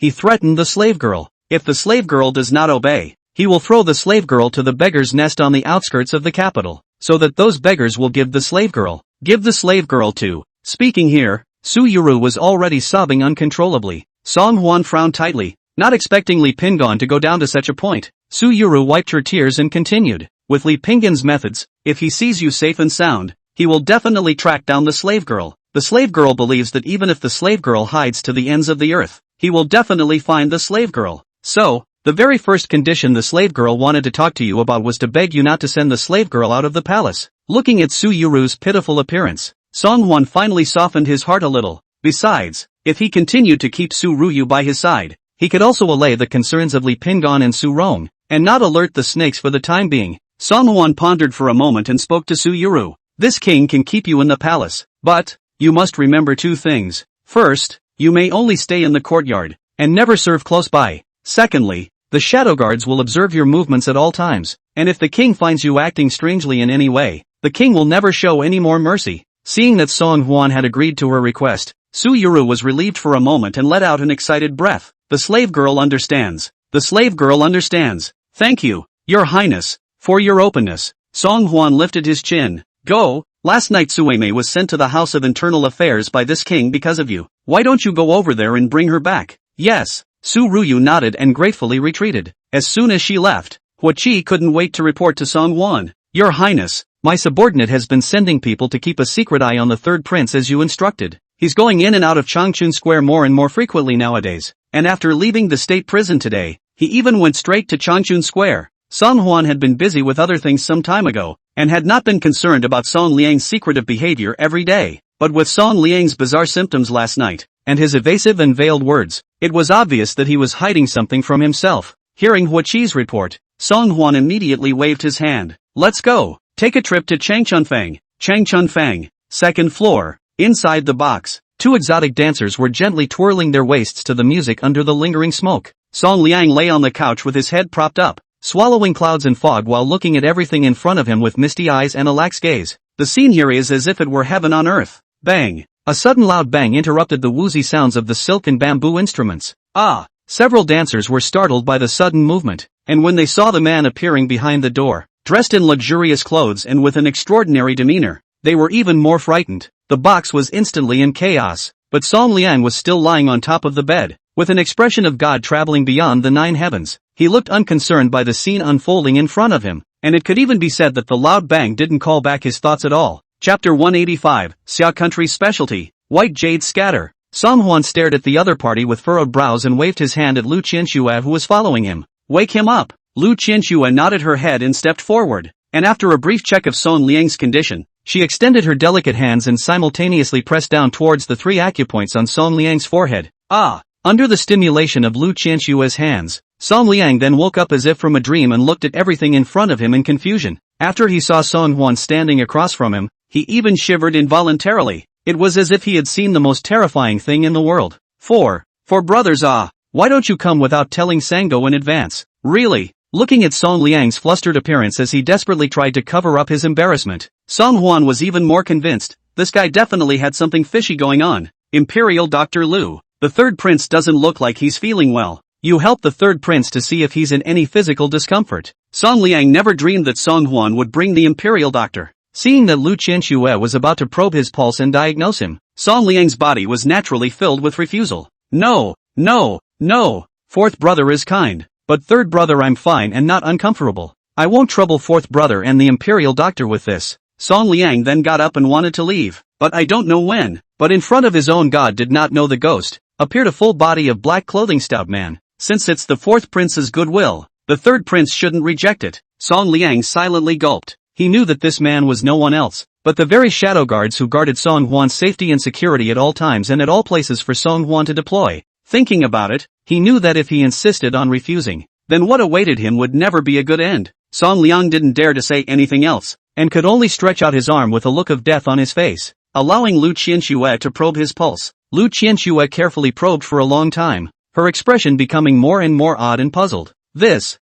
he threatened the slave girl. If the slave girl does not obey, he will throw the slave girl to the beggar's nest on the outskirts of the capital, so that those beggars will give the slave girl to. Speaking here, Su Yuru was already sobbing uncontrollably. Song Huan frowned tightly, not expecting Li Pinggan to go down to such a point. Su Yuru wiped her tears and continued. With Li Pinggan's methods, if he sees you safe and sound, he will definitely track down the slave girl. The slave girl believes that even if the slave girl hides to the ends of the earth, he will definitely find the slave girl. So, the very first condition the slave girl wanted to talk to you about was to beg you not to send the slave girl out of the palace. Looking at Su Yuru's pitiful appearance, Song Huan finally softened his heart a little. Besides, if he continued to keep Su Ruyu by his side, he could also allay the concerns of Li Pinggan and Su Rong, and not alert the snakes for the time being. Song Huan pondered for a moment and spoke to Su Yuru. This king can keep you in the palace, but you must remember two things. First, you may only stay in the courtyard, and never serve close by. Secondly, the shadow guards will observe your movements at all times, and if the king finds you acting strangely in any way, the king will never show any more mercy. Seeing that Song Huan had agreed to her request, Su Yuru was relieved for a moment and let out an excited breath. The slave girl understands. The slave girl understands. Thank you, Your Highness, for your openness. Song Huan lifted his chin. Go. Last night Sueme was sent to the House of Internal Affairs by this king because of you. Why don't you go over there and bring her back? Yes. Su Ruyu nodded and gratefully retreated. As soon as she left, Huachi couldn't wait to report to Song Huan. Your Highness, my subordinate has been sending people to keep a secret eye on the third prince as you instructed. He's going in and out of Changchun Square more and more frequently nowadays, and after leaving the state prison today, he even went straight to Changchun Square. Song Huan had been busy with other things some time ago, and had not been concerned about Song Liang's secretive behavior every day, but with Song Liang's bizarre symptoms last night, and his evasive and veiled words, it was obvious that he was hiding something from himself. Hearing Huaqi's report, Song Huan immediately waved his hand. Let's go. Take a trip to Changchunfang. Changchunfang, second floor. Inside the box, two exotic dancers were gently twirling their waists to the music under the lingering smoke. Song Liang lay on the couch with his head propped up, swallowing clouds and fog while looking at everything in front of him with misty eyes and a lax gaze. The scene here is as if it were heaven on earth. Bang! A sudden loud bang interrupted the woozy sounds of the silk and bamboo instruments. Ah! Several dancers were startled by the sudden movement, and when they saw the man appearing behind the door, dressed in luxurious clothes and with an extraordinary demeanor, they were even more frightened. The box was instantly in chaos, but Song Liang was still lying on top of the bed, with an expression of God traveling beyond the 9 heavens. He looked unconcerned by the scene unfolding in front of him, and it could even be said that the loud bang didn't call back his thoughts at all. Chapter 185, Xia Country's Specialty, White Jade Scatter. Song Huan stared at the other party with furrowed brows and waved his hand at Lu Qianxue who was following him. Wake him up. Lu Qianxue nodded her head and stepped forward, and after a brief check of Song Liang's condition, she extended her delicate hands and simultaneously pressed down towards the 3 acupoints on Song Liang's forehead. Ah! Under the stimulation of Lu Qianxue's hands, Song Liang then woke up as if from a dream and looked at everything in front of him in confusion. After he saw Song Huan standing across from him, he even shivered involuntarily. It was as if he had seen the most terrifying thing in the world. Four brothers why don't you come without telling Sango in advance? Really? Looking at Song Liang's flustered appearance as he desperately tried to cover up his embarrassment, Song Huan was even more convinced. This guy definitely had something fishy going on. Imperial Dr. Lu, the third prince doesn't look like he's feeling well. You help the third prince to see if he's in any physical discomfort. Song Liang never dreamed that Song Huan would bring the imperial doctor. Seeing that Lu Qianxue was about to probe his pulse and diagnose him, Song Liang's body was naturally filled with refusal. No, no, no. Fourth brother is kind. But third brother, I'm fine and not uncomfortable. I won't trouble fourth brother and the imperial doctor with this. Song Liang then got up and wanted to leave, but I don't know when. But in front of his own god did not know the ghost, appeared a full body of black clothing stout man. Since it's the fourth prince's goodwill, the third prince shouldn't reject it. Song Liang silently gulped. He knew that this man was no one else but the very shadow guards who guarded Song Huan's safety and security at all times and at all places for Song Huan to deploy. Thinking about it, he knew that if he insisted on refusing, then what awaited him would never be a good end. Song Liang didn't dare to say anything else, and could only stretch out his arm with a look of death on his face, allowing Lu Qianxue to probe his pulse. Lu Qianxue carefully probed for a long time, her expression becoming more and more odd and puzzled.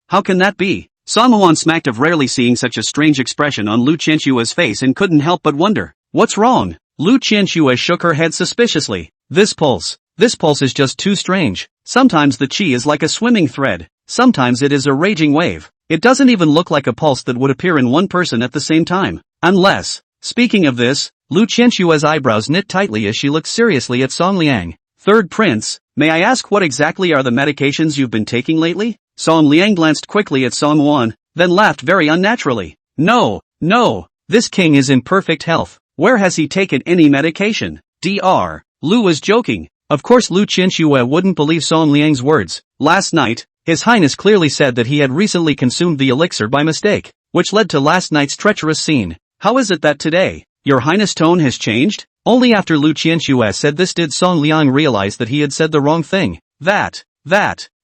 How can that be? Song Huan smacked of rarely seeing such a strange expression on Lu Qianxue's face and couldn't help but wonder, what's wrong? Lu Qianxue shook her head suspiciously. This pulse is just too strange. Sometimes the qi is like a swimming thread, sometimes it is a raging wave. It doesn't even look like a pulse that would appear in one person at the same time. Unless, speaking of this, Lu Qianxue's eyebrows knit tightly as she looked seriously at Song Liang. Third prince, may I ask what exactly are the medications you've been taking lately? Song Liang glanced quickly at Song Huan, then laughed very unnaturally. No, this king is in perfect health. Where has he taken any medication? Dr. Lu was joking. Of course Lu Qianxue wouldn't believe Song Liang's words. Last night, His Highness clearly said that he had recently consumed the elixir by mistake, which led to last night's treacherous scene. How is it that today, Your Highness' tone has changed? Only after Lu Qianxue said this did Song Liang realize that he had said the wrong thing.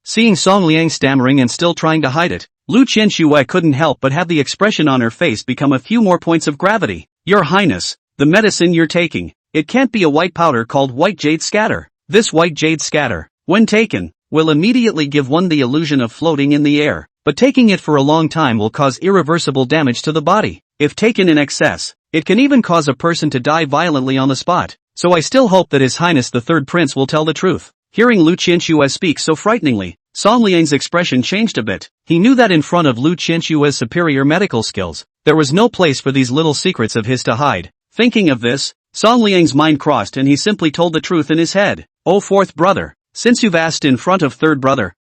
Seeing Song Liang stammering and still trying to hide it, Lu Qianxue couldn't help but have the expression on her face become a few more points of gravity. Your Highness, the medicine you're taking, it can't be a white powder called white jade scatter. This white jade scatter, when taken, will immediately give one the illusion of floating in the air, but taking it for a long time will cause irreversible damage to the body. If taken in excess, it can even cause a person to die violently on the spot. So I still hope that His Highness the Third Prince will tell the truth. Hearing Lu Qianxue speak so frighteningly, Song Liang's expression changed a bit. He knew that in front of Lu Qianxue's superior medical skills, there was no place for these little secrets of his to hide. Thinking of this, Song Liang's mind crossed and he simply told the truth in his head. Oh fourth brother, since you've asked in front of third brother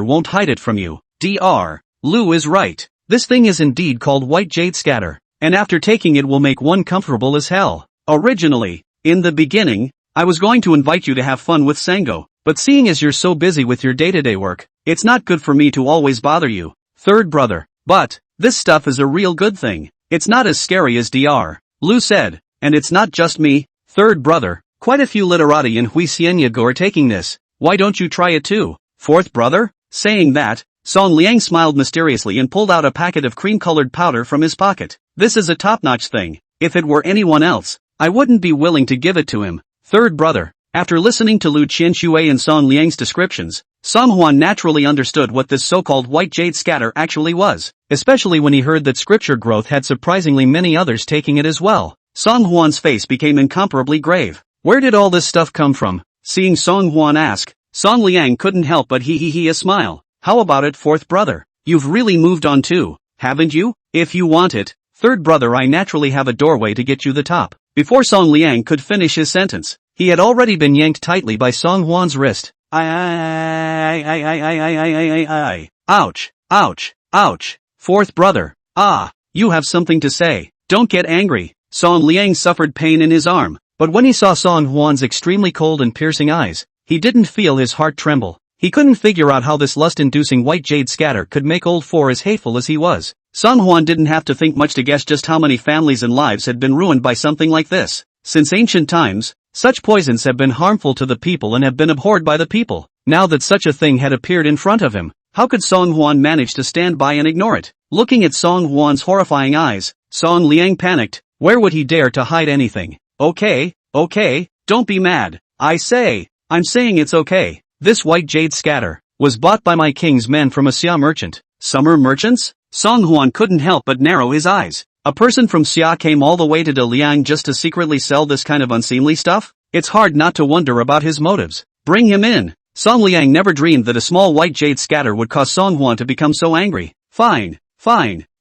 won't hide it from you. Dr. Lu is right. This thing is indeed called white jade scatter, and after taking it will make one comfortable as hell. Originally, in the beginning, I was going to invite you to have fun with Sango, but seeing as you're so busy with your day-to-day work, it's not good for me to always bother you, third brother. But, this stuff is a real good thing. It's not as scary as Dr. Lu said, and it's not just me, third brother. Quite a few literati in Huixianyago are taking this. Why don't you try it too, fourth brother? Saying that, Song Liang smiled mysteriously and pulled out a packet of cream-colored powder from his pocket. This is a top-notch thing. If it were anyone else, I wouldn't be willing to give it to him. Third brother. After listening to Lu Qianxue and Song Liang's descriptions, Song Huan naturally understood what this so-called white jade scatter actually was, especially when he heard that scripture growth had surprisingly many others taking it as well. Song Huan's face became incomparably grave. Where did all this stuff come from? Seeing Song Huan ask, Song Liang couldn't help but a smile. How about it, fourth brother? You've really moved on too, haven't you? If you want it, third brother, I naturally have a doorway to get you the top. Before Song Liang could finish his sentence, he had already been yanked tightly by Song Huan's wrist. Ouch. Fourth brother. You have something to say. Don't get angry. Song Liang suffered pain in his arm, but when he saw Song Huan's extremely cold and piercing eyes, he didn't feel his heart tremble. He couldn't figure out how this lust-inducing white jade scatter could make old Four as hateful as he was. Song Huan didn't have to think much to guess just how many families and lives had been ruined by something like this. Since ancient times, such poisons have been harmful to the people and have been abhorred by the people. Now that such a thing had appeared in front of him, how could Song Huan manage to stand by and ignore it? Looking at Song Huan's horrifying eyes, Song Liang panicked. Where would he dare to hide anything? Okay, don't be mad. I'm saying it's okay. This white jade scatter was bought by my king's men from a Xia merchant. Summer merchants? Song Huan couldn't help but narrow his eyes. A person from Xia came all the way to Daliang just to secretly sell this kind of unseemly stuff? It's hard not to wonder about his motives. Bring him in. Song Liang never dreamed that a small white jade scatter would cause Song Huan to become so angry. Fine.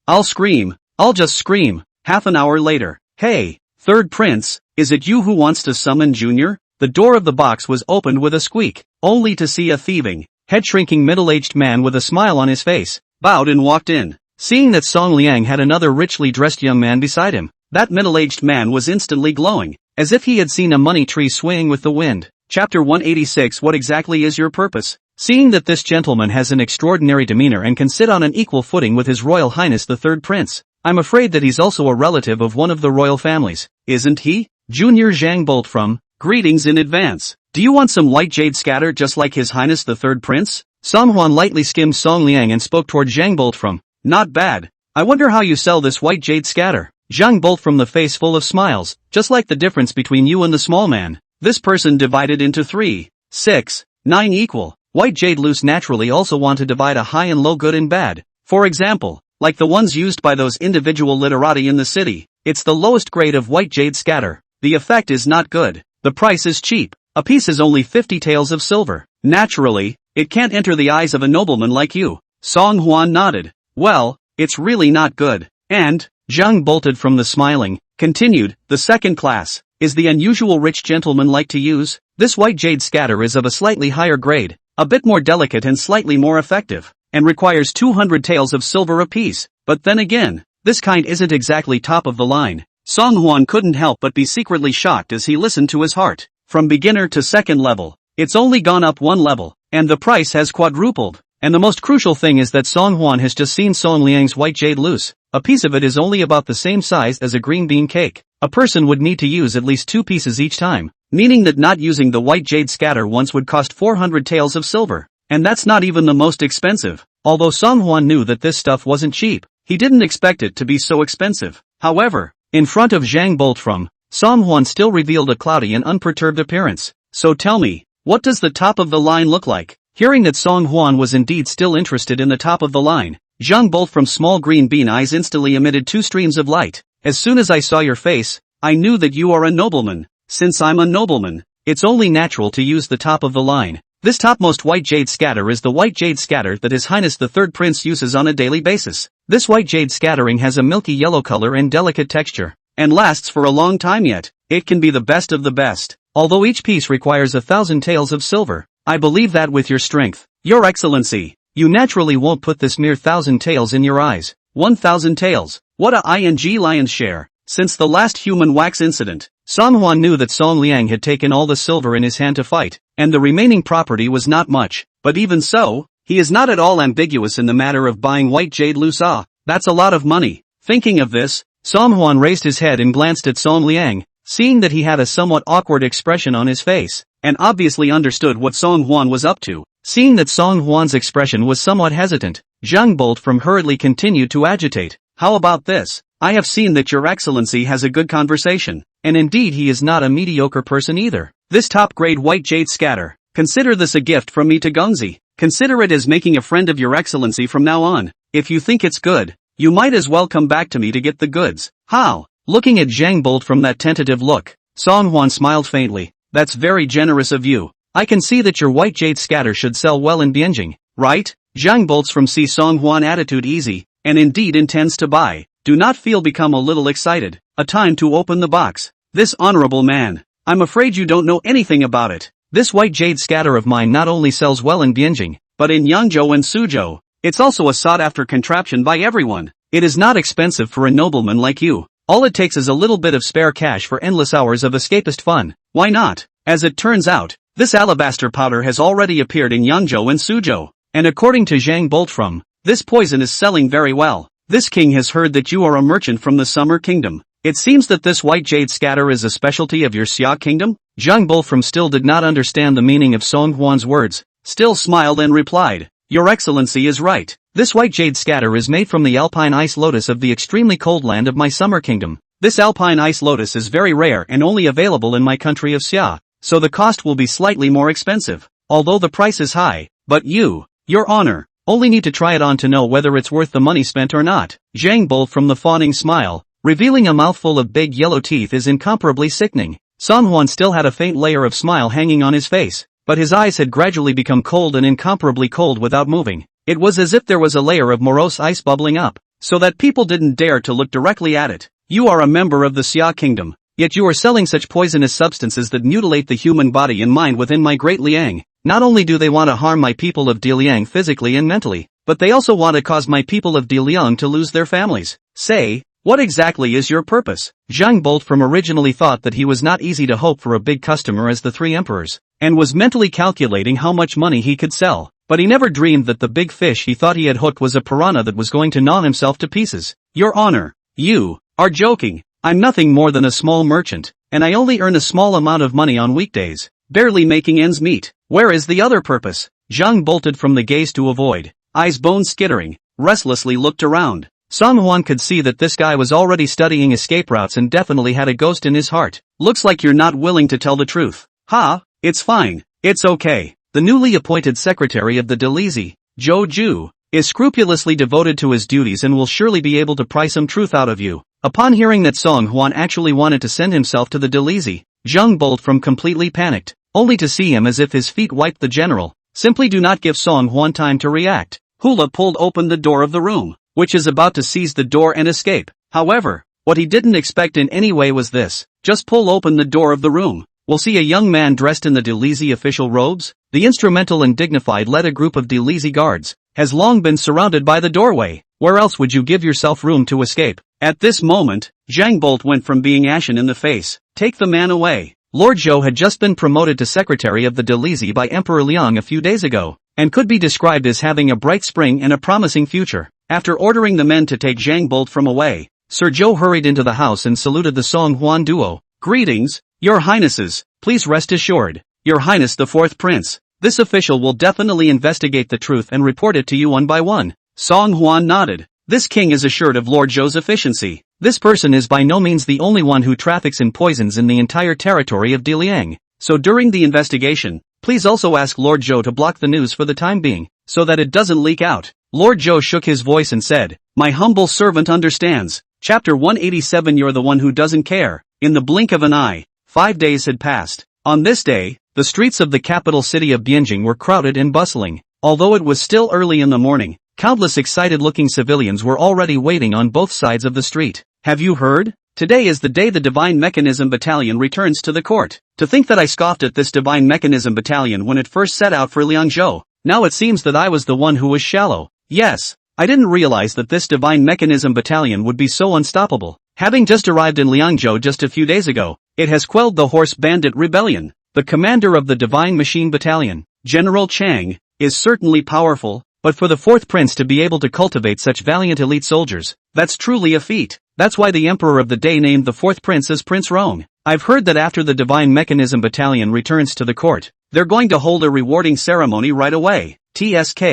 I'll scream. I'll just scream. Half an hour later. Hey, third prince, is it you who wants to summon Junior? The door of the box was opened with a squeak, only to see a thieving, head-shrinking middle-aged man with a smile on his face, bowed and walked in. Seeing that Song Liang had another richly dressed young man beside him, that middle-aged man was instantly glowing, as if he had seen a money tree swaying with the wind. Chapter 186. What exactly is your purpose? Seeing that this gentleman has an extraordinary demeanor and can sit on an equal footing with His Royal Highness the Third Prince, I'm afraid that he's also a relative of one of the royal families, isn't he? Junior Zhang Bolt from, greetings in advance. Do you want some white jade scatter just like His Highness the Third Prince? Song Huan lightly skimmed Song Liang and spoke toward Zhang Bolt from, not bad. I wonder how you sell this white jade scatter. Zhang Bolt from the face full of smiles, just like the difference between you and the small man. This person divided into 3, 6, 9 equal. White jade loose naturally also want to divide a high and low good and bad. For example, like the ones used by those individual literati in the city, it's the lowest grade of white jade scatter. The effect is not good. The price is cheap. A piece is only 50 taels of silver. Naturally, it can't enter the eyes of a nobleman like you. Song Huan nodded. Well, it's really not good. And, Zhang bolted from the smiling, continued, the second class, is the unusual rich gentleman like to use. This white jade scatter is of a slightly higher grade, a bit more delicate and slightly more effective, and requires 200 taels of silver apiece. But then again, this kind isn't exactly top of the line. Song Huan couldn't help but be secretly shocked as he listened to his heart. From beginner to second level, it's only gone up one level, and the price has quadrupled. And the most crucial thing is that Song Huan has just seen Song Liang's white jade loose. A piece of it is only about the same size as a green bean cake. A person would need to use at least 2 pieces each time, meaning that not using the white jade scatter once would cost 400 taels of silver. And that's not even the most expensive. Although Song Huan knew that this stuff wasn't cheap, he didn't expect it to be so expensive. However, in front of Zhang Bolt from, Song Huan still revealed a cloudy and unperturbed appearance. So tell me, what does the top of the line look like? Hearing that Song Huan was indeed still interested in the top of the line, Zhang Bolt from small green bean eyes instantly emitted 2 streams of light. As soon as I saw your face, I knew that you are a nobleman. Since I'm a nobleman, it's only natural to use the top of the line. This topmost white jade scatter is the white jade scatter that His Highness the Third Prince uses on a daily basis. This white jade scattering has a milky yellow color and delicate texture, and lasts for a long time yet. It can be the best of the best. Although each piece requires 1,000 taels of silver, I believe that with your strength, Your Excellency, you naturally won't put this mere 1,000 taels in your eyes. 1,000 taels. What a ing lion's share. Since the last human wax incident, Song Huan knew that Song Liang had taken all the silver in his hand to fight, and the remaining property was not much. But even so, he is not at all ambiguous in the matter of buying white jade loose. That's a lot of money. Thinking of this, Song Huan raised his head and glanced at Song Liang, seeing that he had a somewhat awkward expression on his face, and obviously understood what Song Huan was up to. Seeing that Song Huan's expression was somewhat hesitant, Zhang Bolt from hurriedly continued to agitate. How about this? I have seen that Your Excellency has a good conversation, and indeed he is not a mediocre person either. This top-grade white jade scatter, consider this a gift from me to Gongzi. Consider it as making a friend of Your Excellency from now on. If you think it's good, you might as well come back to me to get the goods. How? Looking at Zhang Bolt from that tentative look, Song Huan smiled faintly. That's very generous of you. I can see that your white jade scatter should sell well in Bianjing, right? Zhang Bolt's from see Song Huan attitude easy, and indeed intends to buy. Do not feel become a little excited. A time to open the box. This honorable man. I'm afraid you don't know anything about it. This white jade scatter of mine not only sells well in Bianjing, but in Yangzhou and Suzhou. It's also a sought-after contraption by everyone. It is not expensive for a nobleman like you. All it takes is a little bit of spare cash for endless hours of escapist fun. Why not? As it turns out, this alabaster powder has already appeared in Yangzhou and Suzhou, and according to Zhang Bolt from, this poison is selling very well. This king has heard that you are a merchant from the Summer Kingdom. It seems that this white jade scatter is a specialty of your Xia Kingdom? Zhang Bolt from still did not understand the meaning of Song Huan's words, still smiled and replied, Your Excellency is right. This white jade scatter is made from the alpine ice lotus of the extremely cold land of my Summer Kingdom. This alpine ice lotus is very rare and only available in my country of Xia, so the cost will be slightly more expensive, although the price is high. But you, Your Honor, only need to try it on to know whether it's worth the money spent or not. Zhang Bolt from the fawning smile, revealing a mouthful of big yellow teeth is incomparably sickening. Song Huan still had a faint layer of smile hanging on his face, but his eyes had gradually become cold and incomparably cold without moving. It was as if there was a layer of morose ice bubbling up, so that people didn't dare to look directly at it. You are a member of the Xia kingdom, yet you are selling such poisonous substances that mutilate the human body and mind within my great Liang. Not only do they want to harm my people of Diliang physically and mentally, but they also want to cause my people of Diliang to lose their families. Say, what exactly is your purpose? Zhang Bolt from originally thought that he was not easy to hope for a big customer as the three emperors, and was mentally calculating how much money he could sell. But he never dreamed that the big fish he thought he had hooked was a piranha that was going to gnaw himself to pieces. Your Honor, you are joking. I'm nothing more than a small merchant, and I only earn a small amount of money on weekdays, barely making ends meet. Where is the other purpose? Zhang bolted from the gaze to avoid, eyes bone skittering, restlessly looked around. Song Huan could see that this guy was already studying escape routes and definitely had a ghost in his heart. Looks like you're not willing to tell the truth. Ha, it's fine, it's okay. The newly appointed secretary of the Delizi, Zhou Ju, is scrupulously devoted to his duties and will surely be able to pry some truth out of you. Upon hearing that Song Huan actually wanted to send himself to the Delizi, Zhang Bolt from completely panicked, only to see him as if his feet wiped the general. Simply do not give Song Huan time to react. Hula pulled open the door of the room, which is about to seize the door and escape. However, what he didn't expect in any way was this. Just pull open the door of the room. We'll see a young man dressed in the Delizi official robes. The instrumental and dignified led a group of Delizi guards, has long been surrounded by the doorway. Where else would you give yourself room to escape? At this moment, Zhang Bolt went from being ashen in the face. Take the man away. Lord Zhou had just been promoted to secretary of the Delizi by Emperor Liang a few days ago, and could be described as having a bright spring and a promising future. After ordering the men to take Zhang Bolt from away, Sir Zhou hurried into the house and saluted the Song Huan duo. Greetings, your highnesses, please rest assured, your highness the fourth prince. This official will definitely investigate the truth and report it to you one by one. Song Huan nodded. This king is assured of Lord Zhou's efficiency. This person is by no means the only one who traffics in poisons in the entire territory of Diliang. So during the investigation, please also ask Lord Zhou to block the news for the time being, so that it doesn't leak out. Lord Zhou shook his voice and said, my humble servant understands. Chapter 187. You're the one who doesn't care. In the blink of an eye, 5 days had passed. On this day, the streets of the capital city of Bianjing were crowded and bustling. Although it was still early in the morning, countless excited-looking civilians were already waiting on both sides of the street. Have you heard? Today is the day the Divine Mechanism Battalion returns to the court. To think that I scoffed at this Divine Mechanism Battalion when it first set out for Liangzhou. Now it seems that I was the one who was shallow. Yes, I didn't realize that this Divine Mechanism Battalion would be so unstoppable. Having just arrived in Liangzhou just a few days ago, it has quelled the Horse Bandit Rebellion. The commander of the Divine Machine Battalion, General Chang, is certainly powerful, but for the fourth prince to be able to cultivate such valiant elite soldiers, that's truly a feat. That's why the emperor of the day named the fourth prince as Prince Rong. I've heard that after the Divine Mechanism Battalion returns to the court, they're going to hold a rewarding ceremony right away. TSK,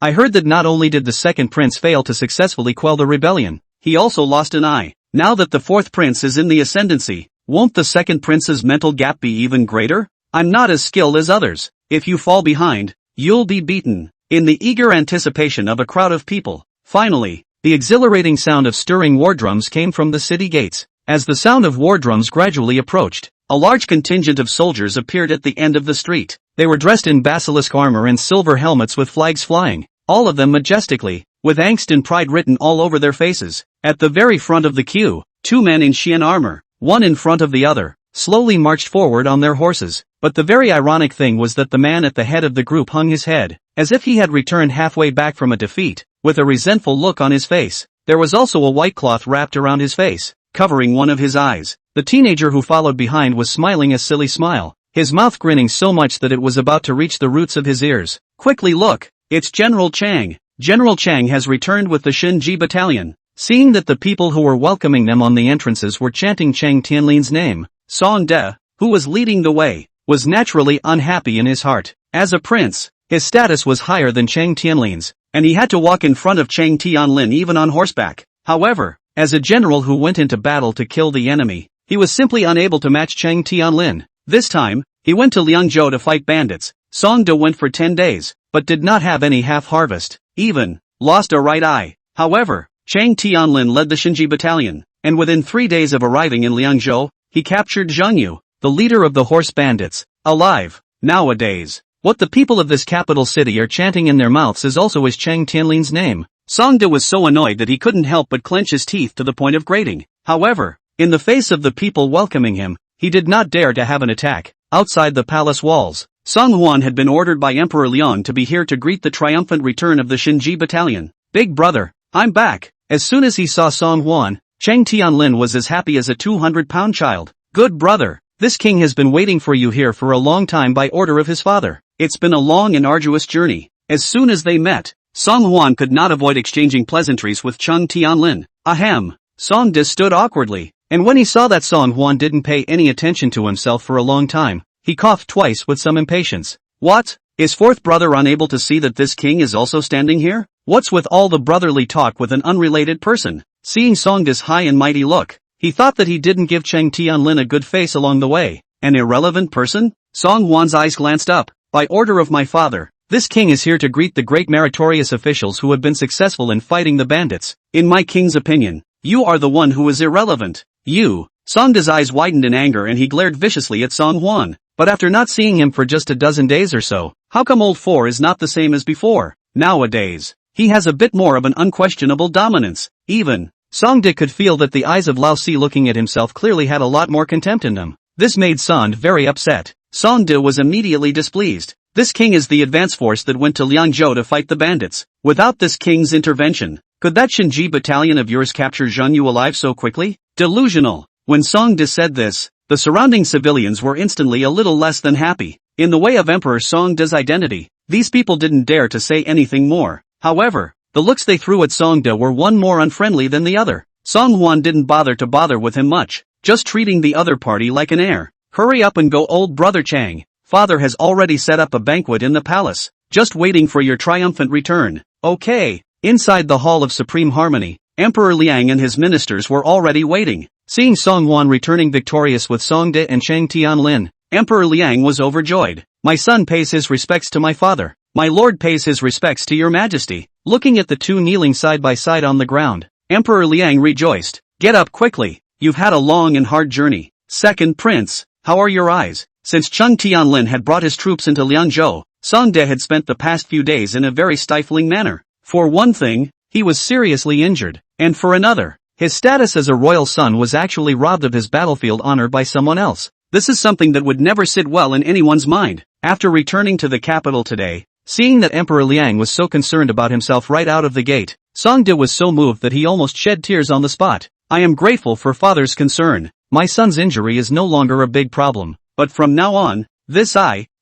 I heard that not only did the second prince fail to successfully quell the rebellion, he also lost an eye. Now that the fourth prince is in the ascendancy, won't the second prince's mental gap be even greater? I'm not as skilled as others. If you fall behind, you'll be beaten. In the eager anticipation of a crowd of people, finally, the exhilarating sound of stirring war drums came from the city gates. As the sound of war drums gradually approached, a large contingent of soldiers appeared at the end of the street. They were dressed in basilisk armor and silver helmets with flags flying, all of them majestically, with angst and pride written all over their faces. At the very front of the queue, 2 men in Xian armor, one in front of the other, slowly marched forward on their horses. But the very ironic thing was that the man at the head of the group hung his head, as if he had returned halfway back from a defeat, with a resentful look on his face. There was also a white cloth wrapped around his face, covering one of his eyes. The teenager who followed behind was smiling a silly smile, his mouth grinning so much that it was about to reach the roots of his ears. Quickly look, it's General Chang. General Chang has returned with the Shinji Battalion. Seeing that the people who were welcoming them on the entrances were chanting Chang Tianlin's name, Song De, who was leading the way, was naturally unhappy in his heart. As a prince, his status was higher than Chang Tianlin's, and he had to walk in front of Chang Tianlin even on horseback. However, as a general who went into battle to kill the enemy, he was simply unable to match Chang Tianlin. This time, he went to Liangzhou to fight bandits. Song De went for 10 days, but did not have any half-harvest, even lost a right eye. However, Chang Tianlin led the Shinji Battalion, and within 3 days of arriving in Liangzhou, he captured Zhang Yu, the leader of the horse bandits, alive. Nowadays, what the people of this capital city are chanting in their mouths is also Chang Tianlin's name. Songde was so annoyed that he couldn't help but clench his teeth to the point of grating. However, in the face of the people welcoming him, he did not dare to have an attack. Outside the palace walls, Song Huan had been ordered by Emperor Liang to be here to greet the triumphant return of the Shinji battalion. Big brother, I'm back. As soon as he saw Song Huan, Cheng Tianlin was as happy as a 200-pound child. Good brother, this king has been waiting for you here for a long time by order of his father. It's been a long and arduous journey. As soon as they met, Song Huan could not avoid exchanging pleasantries with Cheng Tianlin. Ahem. Songde stood awkwardly, and when he saw that Song Huan didn't pay any attention to himself for a long time, he coughed twice with some impatience. What? Is fourth brother unable to see that this king is also standing here? What's with all the brotherly talk with an unrelated person? Seeing Songde's high and mighty look, he thought that he didn't give Cheng Tianlin a good face along the way. An irrelevant person? Song Huan's eyes glanced up. By order of my father, this king is here to greet the great meritorious officials who have been successful in fighting the bandits. In my king's opinion, you are the one who is irrelevant. You. Songde's eyes widened in anger and he glared viciously at Song Huan. But after not seeing him for just a dozen days or so, how come old four is not the same as before? Nowadays, he has a bit more of an unquestionable dominance. Even, Songde could feel that the eyes of Lao Si looking at himself clearly had a lot more contempt in them. This made Sond very upset. Songde was immediately displeased. This king is the advance force that went to Liangzhou to fight the bandits. Without this king's intervention, could that Shinji battalion of yours capture Zhang alive so quickly? Delusional. When Songde said this, the surrounding civilians were instantly a little less than happy. In the way of Emperor Songde's identity, these people didn't dare to say anything more. However, the looks they threw at Songde were one more unfriendly than the other. Song Huan didn't bother with him much, just treating the other party like an heir. Hurry up and go, old brother Chang. Father has already set up a banquet in the palace, just waiting for your triumphant return. Okay. Inside the Hall of Supreme Harmony, Emperor Liang and his ministers were already waiting. Seeing Song Huan returning victorious with Songde and Cheng Tianlin, Emperor Liang was overjoyed. My son pays his respects to my father. My lord pays his respects to your majesty. Looking at the two kneeling side by side on the ground, Emperor Liang rejoiced. Get up quickly. You've had a long and hard journey. Second prince, how are your eyes? Since Cheng Tianlin had brought his troops into Liangzhou, Songde had spent the past few days in a very stifling manner. For one thing, he was seriously injured, and for another, his status as a royal son was actually robbed of his battlefield honor by someone else. This is something that would never sit well in anyone's mind. After returning to the capital today, seeing that Emperor Liang was so concerned about himself right out of the gate, Songde was so moved that he almost shed tears on the spot. I am grateful for father's concern. My son's injury is no longer a big problem, but from now on,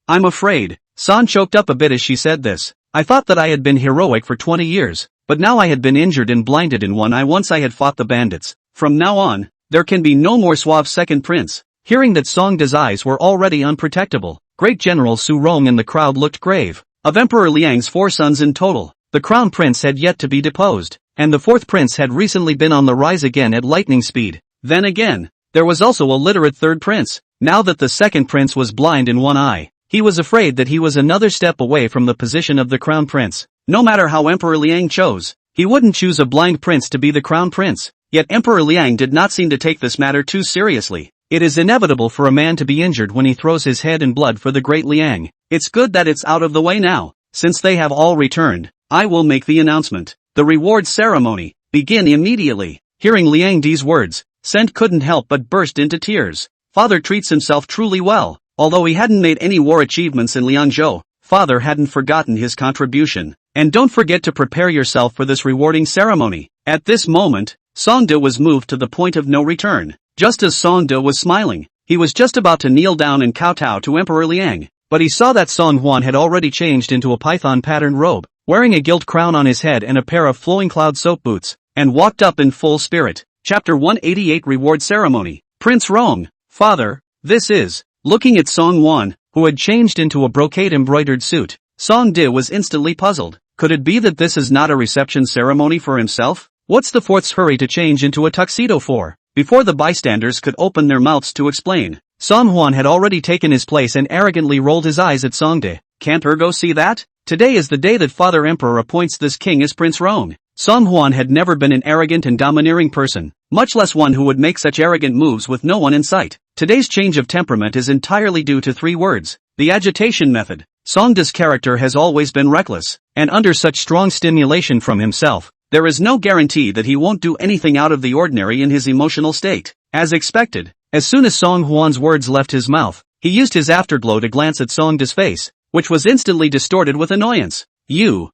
I'm afraid. San choked up a bit as she said this. I thought that I had been heroic for 20 years, but now I had been injured and blinded in one eye once I had fought the bandits. From now on, there can be no more suave second prince. Hearing that Songde's eyes were already unprotectable, Great General Su Rong and the crowd looked grave. Of Emperor Liang's 4 sons in total, the crown prince had yet to be deposed, and the 4th prince had recently been on the rise again at lightning speed. Then again, there was also a literate 3rd prince. Now that the 2nd prince was blind in one eye, he was afraid that he was another step away from the position of the crown prince. No matter how Emperor Liang chose, he wouldn't choose a blind prince to be the crown prince. Yet Emperor Liang did not seem to take this matter too seriously. It is inevitable for a man to be injured when he throws his head in blood for the great Liang. It's good that it's out of the way now. Since they have all returned, I will make the announcement. The reward ceremony, begin immediately. Hearing Liang Di's words, Sent couldn't help but burst into tears. Father treats himself truly well. Although he hadn't made any war achievements in Liangzhou, father hadn't forgotten his contribution. And don't forget to prepare yourself for this rewarding ceremony. At this moment, Songde was moved to the point of no return. Just as Songde was smiling, he was just about to kneel down and kowtow to Emperor Liang. But he saw that Song Huan had already changed into a python-patterned robe, wearing a gilt crown on his head and a pair of flowing cloud soap boots, and walked up in full spirit. Chapter 188 Reward Ceremony. Prince Rong, father, this is. Looking at Song Huan, who had changed into a brocade-embroidered suit, Song Di was instantly puzzled. Could it be that this is not a reception ceremony for himself? What's the 4th's hurry to change into a tuxedo for? Before the bystanders could open their mouths to explain, Song Huan had already taken his place and arrogantly rolled his eyes at Songde. Can't Ergo see that? Today is the day that Father Emperor appoints this king as Prince Rong. Song Huan had never been an arrogant and domineering person, much less one who would make such arrogant moves with no one in sight. Today's change of temperament is entirely due to 3 words. The agitation method. Songde's character has always been reckless, and under such strong stimulation from himself, there is no guarantee that he won't do anything out of the ordinary in his emotional state. As expected, as soon as Song Hwan's words left his mouth, he used his afterglow to glance at Song Da's face, which was instantly distorted with annoyance. You,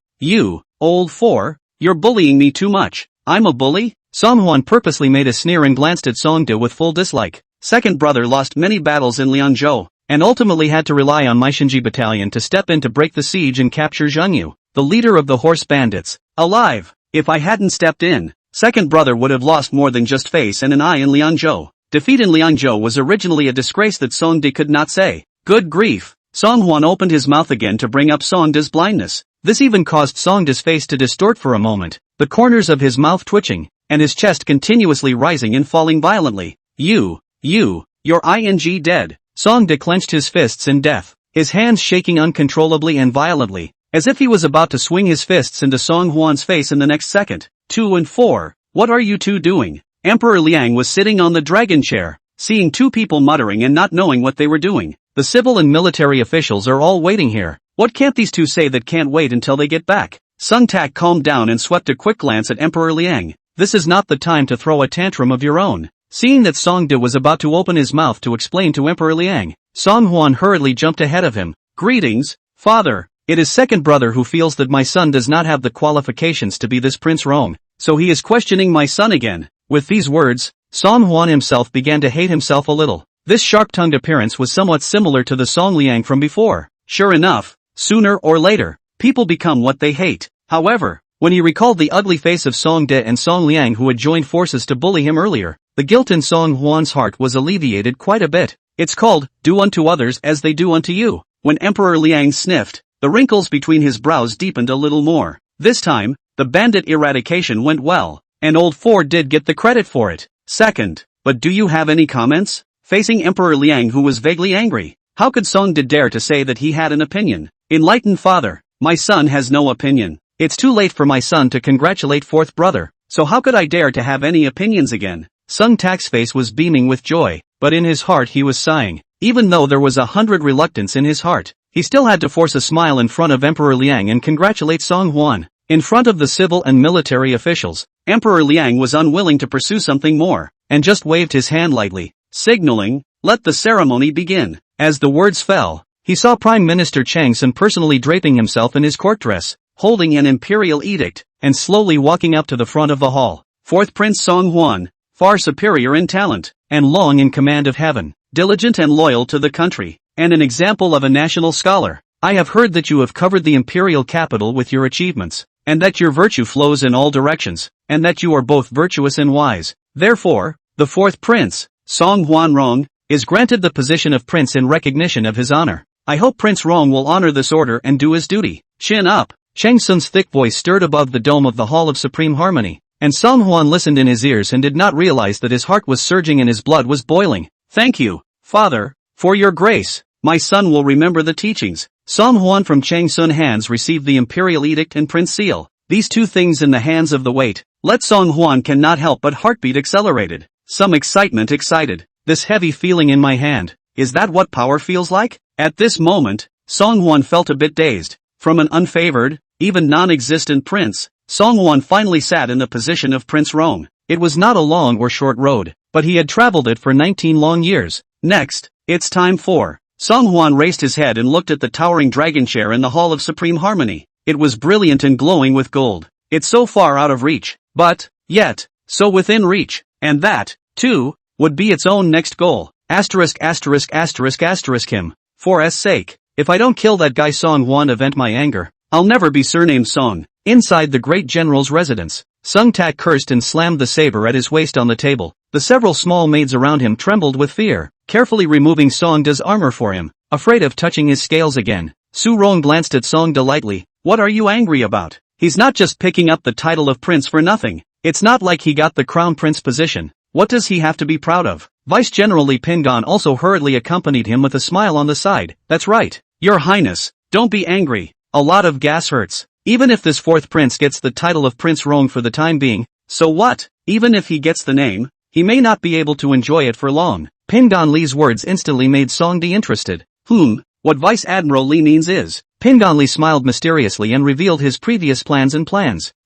old four, you're bullying me too much. I'm a bully? Song Hwan purposely made a sneer and glanced at Song Da with full dislike. Second brother lost many battles in Liangzhou, and ultimately had to rely on Maishinji battalion to step in to break the siege and capture Zhengyu, the leader of the horse bandits, alive. If I hadn't stepped in, second brother would have lost more than just face and an eye in Liangzhou. Defeat in Liangzhou was originally a disgrace that Song Da could not say. Good grief. Song Hwan opened his mouth again to bring up Song Da's blindness. This even caused Song Da's face to distort for a moment, the corners of his mouth twitching, and his chest continuously rising and falling violently. You're ing dead. Song Da clenched his fists in death, his hands shaking uncontrollably and violently, as if he was about to swing his fists into Song Hwan's face in the next second. 2 and 4, what are you two doing? Emperor Liang was sitting on the dragon chair, seeing two people muttering and not knowing what they were doing. The civil and military officials are all waiting here. What can't these two say that can't wait until they get back? Sung Tak calmed down and swept a quick glance at Emperor Liang. This is not the time to throw a tantrum of your own. Seeing that Song Da was about to open his mouth to explain to Emperor Liang, Song Hwan hurriedly jumped ahead of him. Greetings, father. It is second brother who feels that my son does not have the qualifications to be this Prince Rong, so he is questioning my son again. With these words, Song Hwan himself began to hate himself a little. This sharp-tongued appearance was somewhat similar to the Song Liang from before. Sure enough, sooner or later, people become what they hate. However, when he recalled the ugly face of Song Da and Song Liang who had joined forces to bully him earlier, the guilt in Song Hwan's heart was alleviated quite a bit. It's called, do unto others as they do unto you. When Emperor Liang sniffed, the wrinkles between his brows deepened a little more. This time, the bandit eradication went well, and Old Four did get the credit for it. Second, but do you have any comments? Facing Emperor Liang who was vaguely angry, how could Song Da dare to say that he had an opinion? Enlightened father, my son has no opinion. It's too late for my son to congratulate fourth brother, so how could I dare to have any opinions again? Sung Tak's face was beaming with joy, but in his heart he was sighing. Even though there was 100 reluctance in his heart, he still had to force a smile in front of Emperor Liang and congratulate Song Hwan. In front of the civil and military officials, Emperor Liang was unwilling to pursue something more, and just waved his hand lightly, signaling, let the ceremony begin. As the words fell, he saw Prime Minister Chang Sun personally draping himself in his court dress, holding an imperial edict, and slowly walking up to the front of the hall. Fourth Prince Song Hwan, far superior in talent, and long in command of heaven, diligent and loyal to the country, and an example of a national scholar. I have heard that you have covered the imperial capital with your achievements, and that your virtue flows in all directions, and that you are both virtuous and wise. Therefore, the fourth prince, Song Hwan Rong, is granted the position of prince in recognition of his honor. I hope Prince Rong will honor this order and do his duty. Chin up. Chang Sun's thick voice stirred above the dome of the Hall of Supreme Harmony, and Song Hwan listened in his ears and did not realize that his heart was surging and his blood was boiling. Thank you, father, for your grace. My son will remember the teachings. Song Hwan from Chang Sun hands received the imperial edict and prince seal. These two things in the hands of the wait. Let Song Hwan cannot help but heartbeat accelerated. Some excitement excited. This heavy feeling in my hand. Is that what power feels like? At this moment, Song Hwan felt a bit dazed. From an unfavored, even non-existent prince, Song Hwan finally sat in the position of Prince Rong. It was not a long or short road, but he had traveled it for 19 long years. Next, it's time for. Song Hwan raised his head and looked at the towering dragon chair in the Hall of Supreme Harmony. It was brilliant and glowing with gold. It's so far out of reach, but, yet, so within reach. And that, too, would be its own next goal. Asterisk him. For S sake, if I don't kill that guy Song Hwan to vent my anger, I'll never be surnamed Song. Inside the great general's residence, Sung Tak cursed and slammed the saber at his waist on the table. The several small maids around him trembled with fear, carefully removing Song Da's armor for him, afraid of touching his scales again. Su Rong glanced at Song Da lightly. What are you angry about? He's not just picking up the title of prince for nothing. It's not like he got the crown prince position. What does he have to be proud of? Vice General Li Pingan also hurriedly accompanied him with a smile on the side. That's right, Your Highness, don't be angry. A lot of gas hurts. Even if this fourth prince gets the title of Prince Rong for the time being, so what? Even if he gets the name, he may not be able to enjoy it for long. Pingan Li's words instantly made Song Di interested. What Vice Admiral Li means is. Pingan Li smiled mysteriously and revealed his previous plans.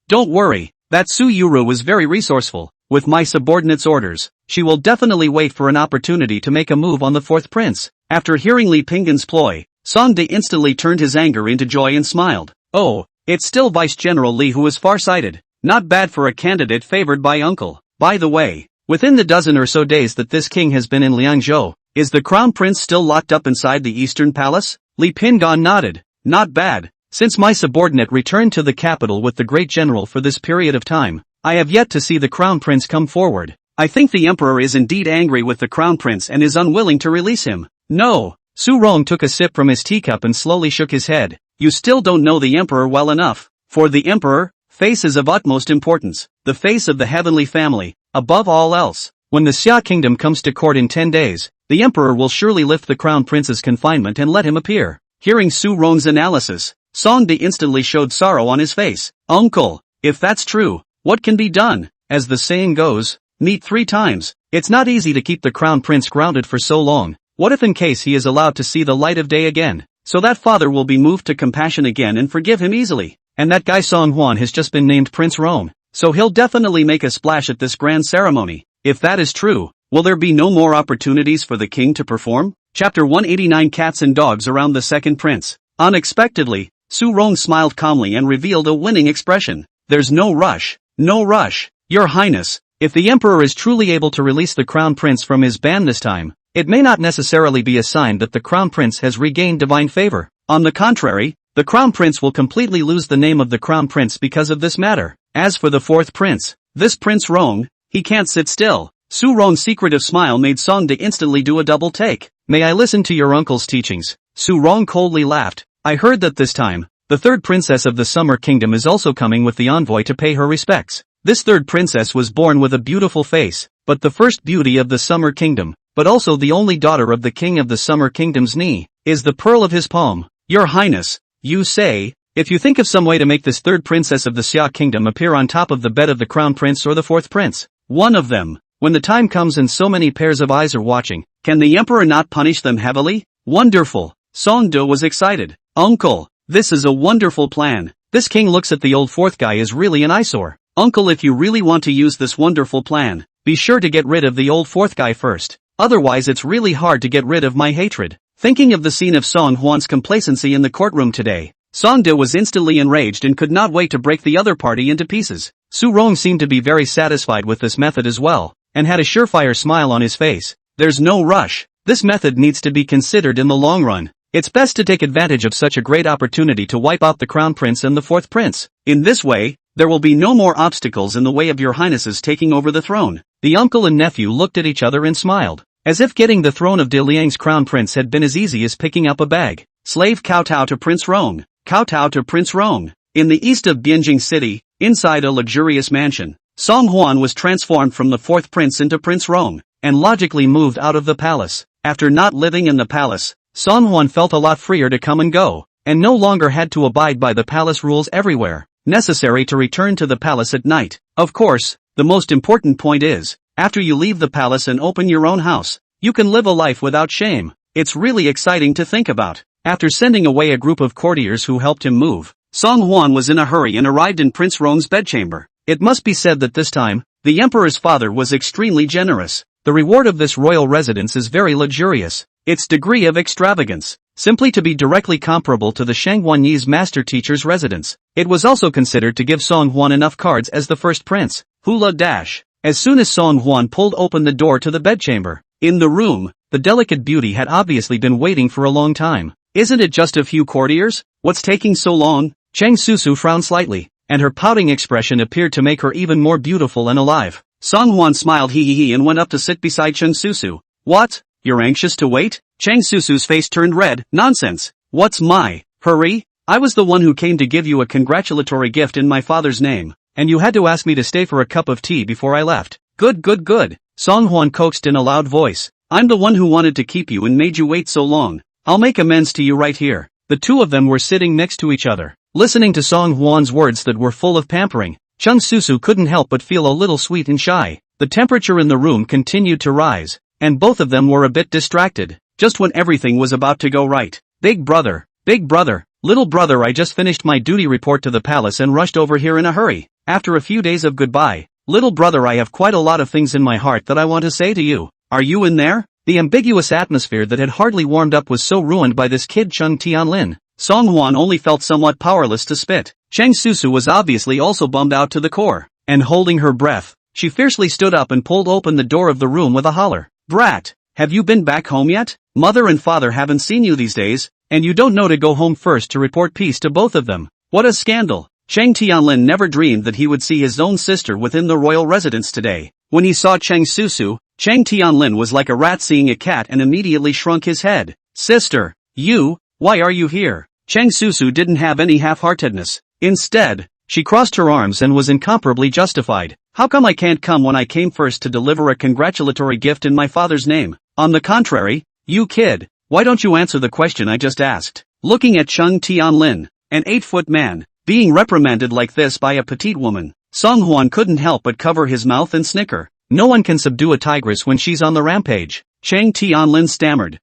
Don't worry, That Su Yuru was very resourceful. With my subordinate's orders, she will definitely wait for an opportunity to make a move on the fourth prince. After hearing Li Pinggan's ploy, Songde instantly turned his anger into joy and smiled. Oh, it's still Vice General Li who is far-sighted. Not bad for a candidate favored by uncle. By the way, within the dozen or so days that this king has been in Liangzhou, is the crown prince still locked up inside the eastern palace? Li Pinggan nodded. Not bad. Since my subordinate returned to the capital with the great general for this period of time, I have yet to see the crown prince come forward. I think the emperor is indeed angry with the crown prince and is unwilling to release him. No. Su Rong took a sip from his teacup and slowly shook his head. You still don't know the emperor well enough. For the emperor, face is of utmost importance, the face of the heavenly family, above all else. When the Xia kingdom comes to court in 10 days, the emperor will surely lift the crown prince's confinement and let him appear. Hearing Su Rong's analysis, Songde instantly showed sorrow on his face. Uncle, if that's true, what can be done? As the saying goes, meet 3 times. It's not easy to keep the crown prince grounded for so long. What if in case he is allowed to see the light of day again? So that father will be moved to compassion again and forgive him easily. And that guy Song Huan has just been named Prince Rong. So he'll definitely make a splash at this grand ceremony. If that is true, will there be no more opportunities for the king to perform? Chapter 189 Cats and Dogs Around the Second Prince. Unexpectedly, Su Rong smiled calmly and revealed a winning expression. There's no rush. No rush, Your Highness. If the Emperor is truly able to release the Crown Prince from his ban this time, it may not necessarily be a sign that the Crown Prince has regained divine favor. On the contrary, the Crown Prince will completely lose the name of the Crown Prince because of this matter. As for the fourth prince, this Prince Rong, he can't sit still. Su Rong's secretive smile made Songde instantly do a double take. May I listen to your uncle's teachings? Su Rong coldly laughed. I heard that this time, the third princess of the Summer Kingdom is also coming with the envoy to pay her respects. This third princess was born with a beautiful face, but the first beauty of the Summer Kingdom, but also the only daughter of the king of the Summer Kingdom's knee, is the pearl of his palm. Your Highness, you say, if you think of some way to make this third princess of the Xia Kingdom appear on top of the bed of the Crown Prince or the fourth prince, one of them, when the time comes and so many pairs of eyes are watching, can the Emperor not punish them heavily? Wonderful. Songde was excited. Uncle, this is a wonderful plan. This king looks at the old fourth guy as really an eyesore. Uncle, if you really want to use this wonderful plan, be sure to get rid of the old fourth guy first. Otherwise it's really hard to get rid of my hatred. Thinking of the scene of Song Huan's complacency in the courtroom today, Songde was instantly enraged and could not wait to break the other party into pieces. Su Rong seemed to be very satisfied with this method as well, and had a surefire smile on his face. There's no rush. This method needs to be considered in the long run. It's best to take advantage of such a great opportunity to wipe out the Crown Prince and the fourth prince. In this way, there will be no more obstacles in the way of your highnesses taking over the throne. The uncle and nephew looked at each other and smiled, as if getting the throne of De Liang's crown prince had been as easy as picking up a bag. Slave kowtow to Prince Rong. Kowtow to Prince Rong. In the east of Bianjing City, inside a luxurious mansion, Song Huan was transformed from the fourth prince into Prince Rong, and logically moved out of the palace. After not living in the palace, Song Huan felt a lot freer to come and go, and no longer had to abide by the palace rules everywhere, necessary to return to the palace at night. Of course, the most important point is, after you leave the palace and open your own house, you can live a life without shame. It's really exciting to think about. After sending away a group of courtiers who helped him move, Song Huan was in a hurry and arrived in Prince Rong's bedchamber. It must be said that this time, the emperor's father was extremely generous. The reward of this royal residence is very luxurious. Its degree of extravagance, simply to be directly comparable to the Shangguanyi's master teacher's residence. It was also considered to give Song Huan enough cards as the first prince. Hula dash. As soon as Song Huan pulled open the door to the bedchamber, in the room, the delicate beauty had obviously been waiting for a long time. Isn't it just a few courtiers? What's taking so long? Cheng Susu frowned slightly, and her pouting expression appeared to make her even more beautiful and alive. Song Huan smiled hee and went up to sit beside Cheng Susu. What? You're anxious to wait? Cheng Susu's face turned red. Nonsense. What's my hurry? I was the one who came to give you a congratulatory gift in my father's name, and you had to ask me to stay for a cup of tea before I left. Good. Song Huan coaxed in a loud voice. I'm the one who wanted to keep you and made you wait so long. I'll make amends to you right here. The two of them were sitting next to each other, listening to Song Huan's words that were full of pampering. Cheng Susu couldn't help but feel a little sweet and shy. The temperature in the room continued to rise, and both of them were a bit distracted, just when everything was about to go right. Big brother, little brother, I just finished my duty report to the palace and rushed over here in a hurry. after a few days of goodbye, little brother, I have quite a lot of things in my heart that I want to say to you. Are you in there? The ambiguous atmosphere that had hardly warmed up was so ruined by this kid Chung Tianlin. Song Hwan only felt somewhat powerless to spit. Chang Susu was obviously also bummed out to the core, and holding her breath, she fiercely stood up and pulled open the door of the room with a holler. Brat, have you been back home yet? Mother and father haven't seen you these days, and you don't know to go home first to report peace to both of them. What a scandal! Chang Tianlin never dreamed that he would see his own sister within the royal residence today. When he saw Chang Susu, Chang Tianlin was like a rat seeing a cat and immediately shrunk his head. Sister, why are you here? Chang Susu didn't have any half-heartedness. Instead, she crossed her arms and was incomparably justified. How come I can't come when I came first to deliver a congratulatory gift in my father's name? On the contrary, you kid, why don't you answer the question I just asked? Looking at Chung Tianlin, an 8-foot man, being reprimanded like this by a petite woman, Song Hwan couldn't help but cover his mouth and snicker. No one can subdue a tigress when she's on the rampage. Chang Tianlin stammered.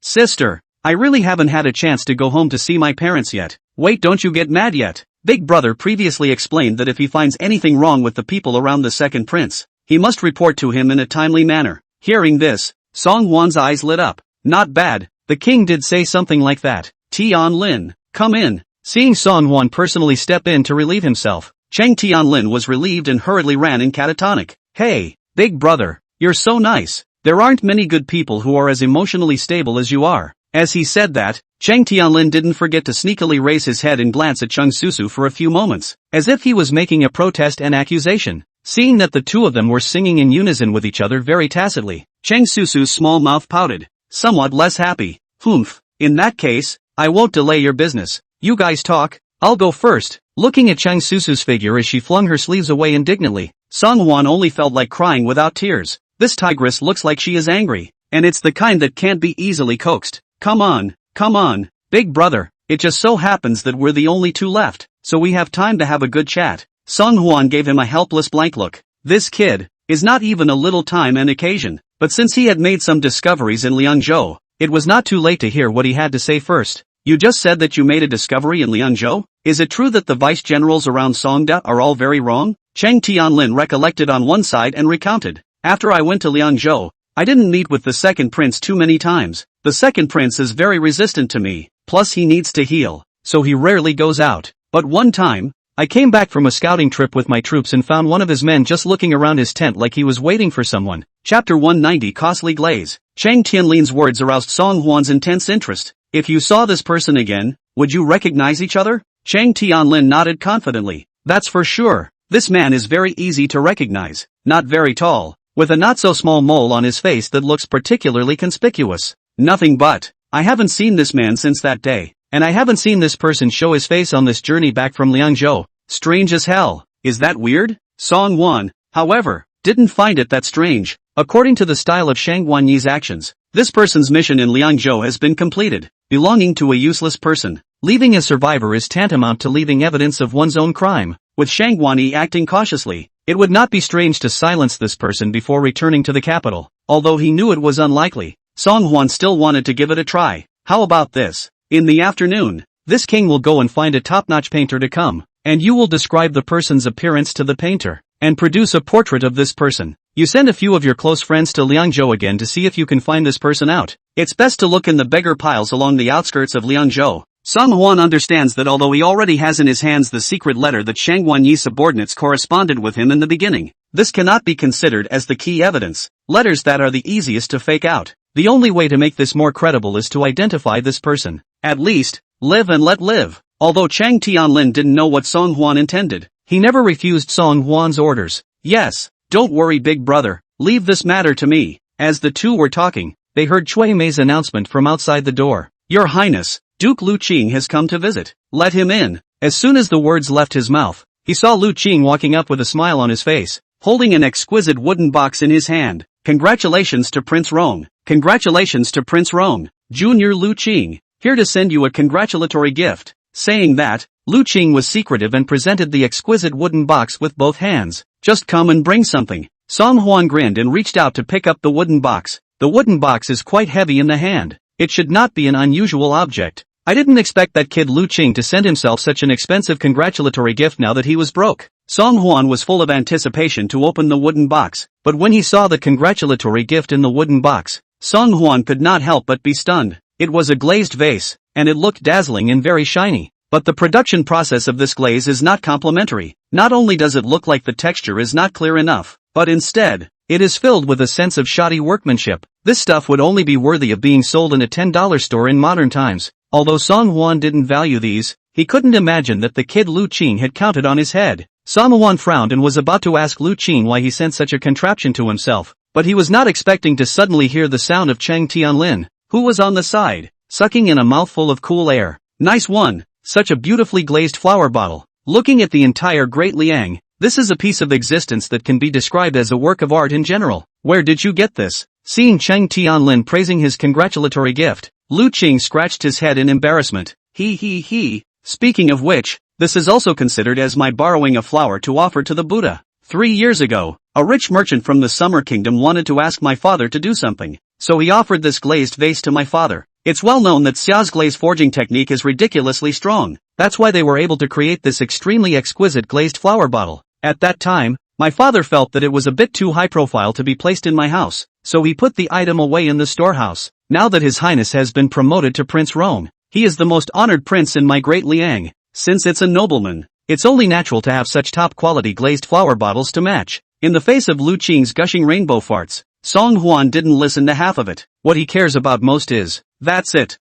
Sister, I really haven't had a chance to go home to see my parents yet. Wait, don't you get mad yet. Big brother previously explained that if he finds anything wrong with the people around the second prince, he must report to him in a timely manner. Hearing this, Song Hwan's eyes lit up. Not bad, the king did say something like that. Tianlin, come in. Seeing Song Hwan personally step in to relieve himself, Chang Tianlin was relieved and hurriedly ran in catatonic. Hey, big brother, you're so nice. There aren't many good people who are as emotionally stable as you are. As he said that, Chang Tianlin didn't forget to sneakily raise his head and glance at Chung Susu for a few moments, as if he was making a protest and accusation. Seeing that the two of them were singing in unison with each other very tacitly, Chang Susu's small mouth pouted, somewhat less happy. Humph, in that case, I won't delay your business. You guys talk, I'll go first. Looking at Chang Susu's figure as she flung her sleeves away indignantly, Song Hwan only felt like crying without tears. This tigress looks like she is angry, and it's the kind that can't be easily coaxed. Come on, big brother, it just so happens that we're the only two left, so we have time to have a good chat. Song Hwan gave him a helpless blank look. This kid is not even a little time and occasion, but since he had made some discoveries in Liangzhou, it was not too late to hear what he had to say first. You just said that you made a discovery in Liangzhou? Is it true that the vice-generals around Songda are all very wrong? Chang Tianlin recollected on one side and recounted. After I went to Liangzhou, I didn't meet with the second prince too many times. The second prince is very resistant to me, plus he needs to heal, so he rarely goes out. But one time, I came back from a scouting trip with my troops and found one of his men just looking around his tent like he was waiting for someone. Chapter 190 Costly Glaze. Chang Tianlin's words aroused Song Hwan's intense interest. If you saw this person again, would you recognize each other? Chang Tianlin nodded confidently. That's for sure. This man is very easy to recognize. Not very tall, with a not-so-small mole on his face that looks particularly conspicuous. Nothing but, I haven't seen this man since that day, and I haven't seen this person show his face on this journey back from Liangzhou. Strange as hell. Is that weird? Song Hwan, however, didn't find it that strange. According to the style of Shang Guanyi's actions, this person's mission in Liangzhou has been completed. Belonging to a useless person, leaving a survivor is tantamount to leaving evidence of one's own crime. With Shang Guanyi acting cautiously, it would not be strange to silence this person before returning to the capital. Although he knew it was unlikely, Song Hwan still wanted to give it a try. How about this? In the afternoon, this king will go and find a top-notch painter to come, and you will describe the person's appearance to the painter, and produce a portrait of this person. You send a few of your close friends to Liangzhou again to see if you can find this person out. It's best to look in the beggar piles along the outskirts of Liangzhou. Song Hwan understands that although he already has in his hands the secret letter that Shang Guanyi's subordinates corresponded with him in the beginning, this cannot be considered as the key evidence. Letters that are the easiest to fake out. The only way to make this more credible is to identify this person. At least, live and let live. Although Chang Tianlin didn't know what Song Hwan intended, he never refused Song Hwan's orders. Yes, don't worry big brother, leave this matter to me. As the two were talking, they heard Cui Mei's announcement from outside the door. Your Highness, Duke Lu Qing has come to visit. Let him in. As soon as the words left his mouth, he saw Lu Qing walking up with a smile on his face, holding an exquisite wooden box in his hand. Congratulations to Prince Rong. Congratulations to Prince Rong. Junior Lu Qing, here to send you a congratulatory gift. Saying that, Lu Qing was secretive and presented the exquisite wooden box with both hands. Just come and bring something. Song Hwan grinned and reached out to pick up the wooden box. The wooden box is quite heavy in the hand. It should not be an unusual object. I didn't expect that kid Lu Qing to send himself such an expensive congratulatory gift now that he was broke. Song Huan was full of anticipation to open the wooden box, but when he saw the congratulatory gift in the wooden box, Song Huan could not help but be stunned. It was a glazed vase, and it looked dazzling and very shiny. But the production process of this glaze is not complimentary. Not only does it look like the texture is not clear enough, but instead, it is filled with a sense of shoddy workmanship. This stuff would only be worthy of being sold in a $10 store in modern times. Although Song Huan didn't value these, he couldn't imagine that the kid Lu Qing had counted on his head. Song Huan frowned and was about to ask Lu Qing why he sent such a contraption to himself, but he was not expecting to suddenly hear the sound of Cheng Tianlin, who was on the side, sucking in a mouthful of cool air. Nice one, such a beautifully glazed flower bottle. Looking at the entire Great Liang, this is a piece of existence that can be described as a work of art in general. Where did you get this? Seeing Cheng Tianlin praising his congratulatory gift, Lu Qing scratched his head in embarrassment. He. Speaking of which, this is also considered as my borrowing a flower to offer to the Buddha. 3 years ago, a rich merchant from the Summer Kingdom wanted to ask my father to do something, so he offered this glazed vase to my father. It's well known that Xia's glaze forging technique is ridiculously strong. That's why they were able to create this extremely exquisite glazed flower bottle. At that time, my father felt that it was a bit too high profile to be placed in my house, so he put the item away in the storehouse. Now that His Highness has been promoted to Prince Rome, he is the most honored prince in my Great Liang. Since it's a nobleman, it's only natural to have such top-quality glazed flower bottles to match. In the face of Lu Qing's gushing rainbow farts, Song Huan didn't listen to half of it. What he cares about most is, that's it?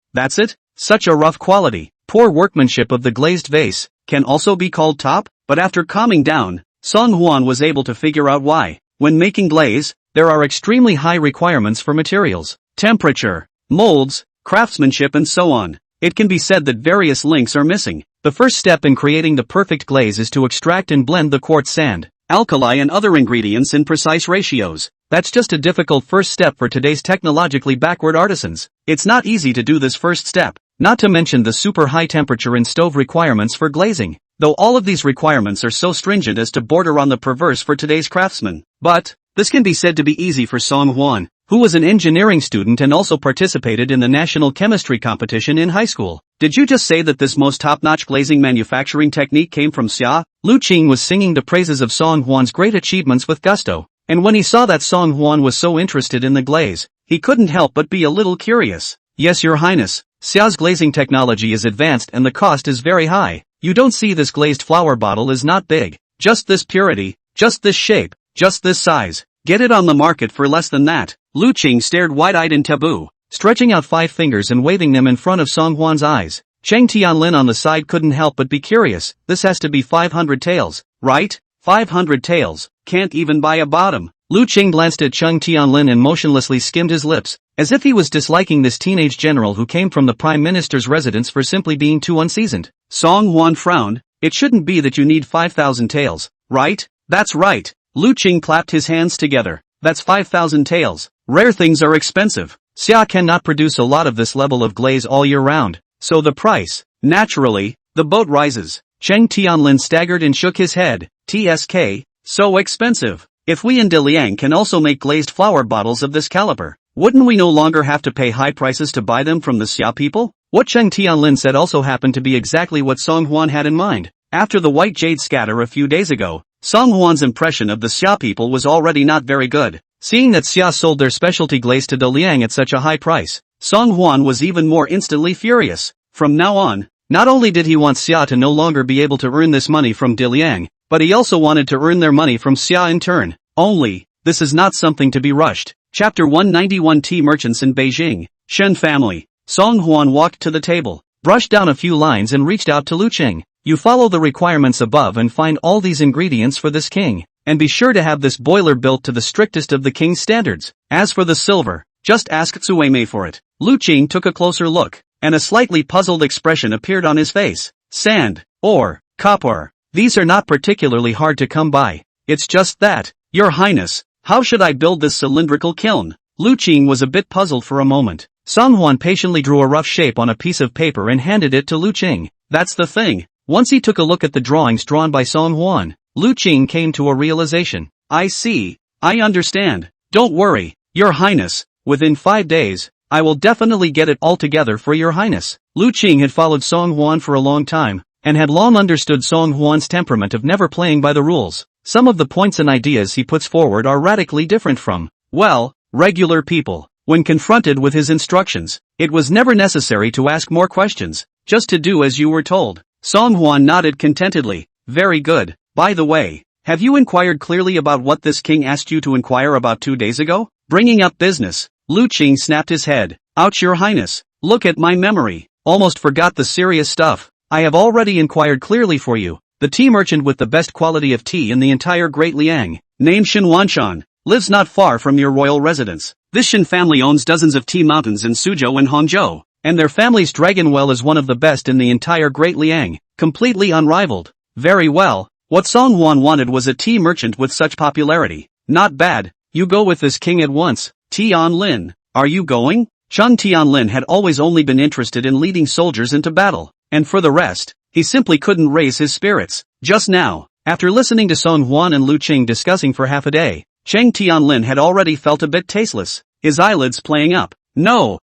Such a rough quality, poor workmanship of the glazed vase, can also be called top? But after calming down, Song Huan was able to figure out why. When making glaze, there are extremely high requirements for materials, temperature, molds, craftsmanship and so on. It can be said that various links are missing. The first step in creating the perfect glaze is to extract and blend the quartz sand, alkali and other ingredients in precise ratios. That's just a difficult first step for today's technologically backward artisans. It's not easy to do this first step, not to mention the super high temperature and stove requirements for glazing, though all of these requirements are so stringent as to border on the perverse for today's craftsmen. But, this can be said to be easy for Song Huan, who was an engineering student and also participated in the national chemistry competition in high school. Did you just say that this most top-notch glazing manufacturing technique came from Xia? Lu Qing was singing the praises of Song Huan's great achievements with gusto, and when he saw that Song Huan was so interested in the glaze, he couldn't help but be a little curious. Yes, Your Highness, Xia's glazing technology is advanced and the cost is very high. You don't see this glazed flower bottle is not big. Just this purity, just this shape, just this size. Get it on the market for less than that. Lu Qing stared wide-eyed in taboo, stretching out 5 fingers and waving them in front of Song Huan's eyes. Cheng Tianlin on the side couldn't help but be curious. This has to be 500 taels, right? 500 taels, can't even buy a bottom. Lu Qing glanced at Cheng Tianlin and motionlessly skimmed his lips, as if he was disliking this teenage general who came from the prime minister's residence for simply being too unseasoned. Song Huan frowned. It shouldn't be that you need 5,000 taels, right? That's right. Lu Qing clapped his hands together. That's 5,000 taels. Rare things are expensive. Xia cannot produce a lot of this level of glaze all year round, so the price, naturally, the boat rises. Cheng Tianlin staggered and shook his head. TSK, so expensive. If we in Diliang can also make glazed flower bottles of this caliber, wouldn't we no longer have to pay high prices to buy them from the Xia people? What Cheng Tianlin said also happened to be exactly what Song Huan had in mind. After the white jade scatter a few days ago, Song Huan's impression of the Xia people was already not very good. Seeing that Xia sold their specialty glaze to Diliang at such a high price, Song Huan was even more instantly furious. From now on, not only did he want Xia to no longer be able to earn this money from Diliang, but he also wanted to earn their money from Xia in turn. Only, this is not something to be rushed. Chapter 191 Tea Merchants in Beijing, Shen Family. Song Huan walked to the table, brushed down a few lines and reached out to Lu Qing. You follow the requirements above and find all these ingredients for this king, and be sure to have this boiler built to the strictest of the king's standards. As for the silver, just ask Tsueme for it. Lu Qing took a closer look, and a slightly puzzled expression appeared on his face. Sand, ore, copper, these are not particularly hard to come by. It's just that, Your Highness, how should I build this cylindrical kiln? Lu Qing was a bit puzzled for a moment. Song Huan patiently drew a rough shape on a piece of paper and handed it to Lu Qing. That's the thing. Once he took a look at the drawings drawn by Song Huan, Lu Qing came to a realization. I see. I understand. Don't worry, Your Highness. Within 5 days, I will definitely get it all together for Your Highness. Lu Qing had followed Song Huan for a long time, and had long understood Song Hwan's temperament of never playing by the rules. Some of the points and ideas he puts forward are radically different from, well, regular people. When confronted with his instructions, it was never necessary to ask more questions, just to do as you were told. Song Hwan nodded contentedly. Very good. By the way, have you inquired clearly about what this king asked you to inquire about 2 days ago? Bringing up business. Lu Qing snapped his head. Ouch, your highness. Look at my memory. Almost forgot the serious stuff. I have already inquired clearly for you. The tea merchant with the best quality of tea in the entire Great Liang, named Shin Wanshan, lives not far from your royal residence. This Shin family owns dozens of tea mountains in Suzhou and Hangzhou, and their family's dragon well is one of the best in the entire Great Liang, completely unrivaled. Very well. What Song Hwan wanted was a tea merchant with such popularity. Not bad. You go with this king at once. Tian Lin. Are you going? Chung Tian Lin had always only been interested in leading soldiers into battle, and for the rest, he simply couldn't raise his spirits. Just now, after listening to Song Hwan and Lu Qing discussing for half a day, Cheng Tianlin had already felt a bit tasteless, his eyelids playing up. No,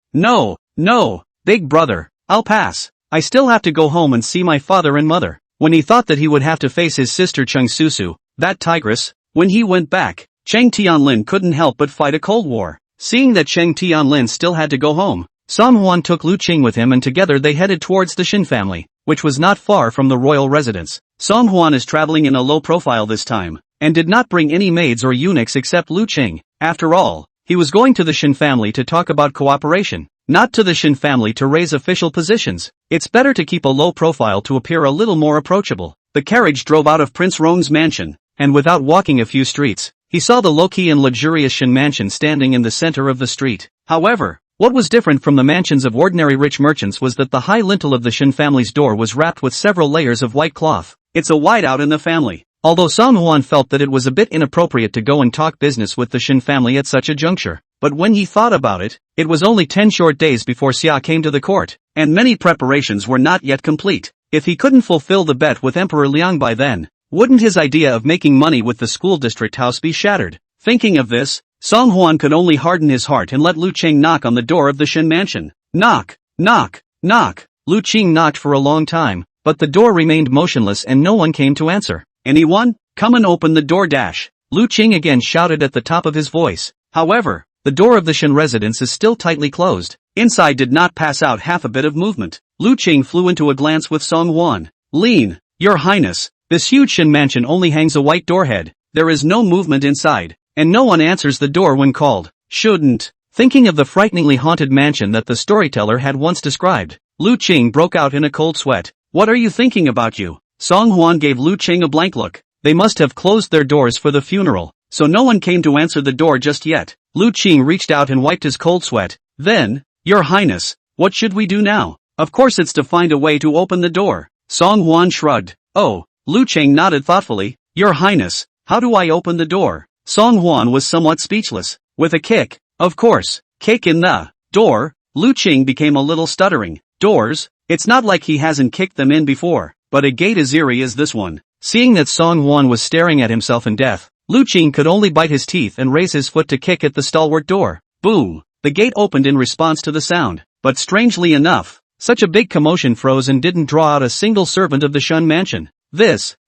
big brother, I'll pass. I still have to go home and see my father and mother. When he thought that he would have to face his sister Cheng Susu, that tigress, when he went back, Cheng Tianlin couldn't help but fight a cold war. Seeing that Cheng Tianlin still had to go home, Song Hwan took Lu Qing with him and together they headed towards the Shin family, which was not far from the royal residence. Song Hwan is traveling in a low profile this time, and did not bring any maids or eunuchs except Lu Qing. After all, he was going to the Shin family to talk about cooperation, not to the Shin family to raise official positions. It's better to keep a low profile to appear a little more approachable. The carriage drove out of Prince Rong's mansion, and without walking a few streets, he saw the low-key and luxurious Shin mansion standing in the center of the street. However, what was different from the mansions of ordinary rich merchants was that the high lintel of the Shin family's door was wrapped with several layers of white cloth. It's a whiteout in the family. Although Song Hwan felt that it was a bit inappropriate to go and talk business with the Shin family at such a juncture, but when he thought about it, it was only 10 short days before Xia came to the court, and many preparations were not yet complete. If he couldn't fulfill the bet with Emperor Liang by then, wouldn't his idea of making money with the school district house be shattered? Thinking of this, Song Hwan could only harden his heart and let Lu Qing knock on the door of the Shin mansion. Knock, knock, knock. Lu Qing knocked for a long time, but the door remained motionless and no one came to answer. Anyone? Come and open the door dash. Lu Qing again shouted at the top of his voice. However, the door of the Shin residence is still tightly closed. Inside did not pass out half a bit of movement. Lu Qing flew into a glance with Song Hwan. Lean, your highness, this huge Shin mansion only hangs a white doorhead. There is no movement inside, and no one answers the door when called. Shouldn't. Thinking of the frighteningly haunted mansion that the storyteller had once described, Lu Qing broke out in a cold sweat. What are you thinking about you? Song Hwan gave Lu Qing a blank look. They must have closed their doors for the funeral, so no one came to answer the door just yet. Lu Qing reached out and wiped his cold sweat. Then, your highness, what should we do now? Of course it's to find a way to open the door. Song Hwan shrugged. Oh, Lu Qing nodded thoughtfully. Your highness, how do I open the door? Song Hwan was somewhat speechless. With a kick. Of course, kick in the door. Lu Qing became a little stuttering. Doors? It's not like he hasn't kicked them in before, but a gate as eerie as this one. Seeing that Song Hwan was staring at himself in death, Lu Qing could only bite his teeth and raise his foot to kick at the stalwart door. Boom! The gate opened in response to the sound, but strangely enough, such a big commotion froze and didn't draw out a single servant of the Shun mansion.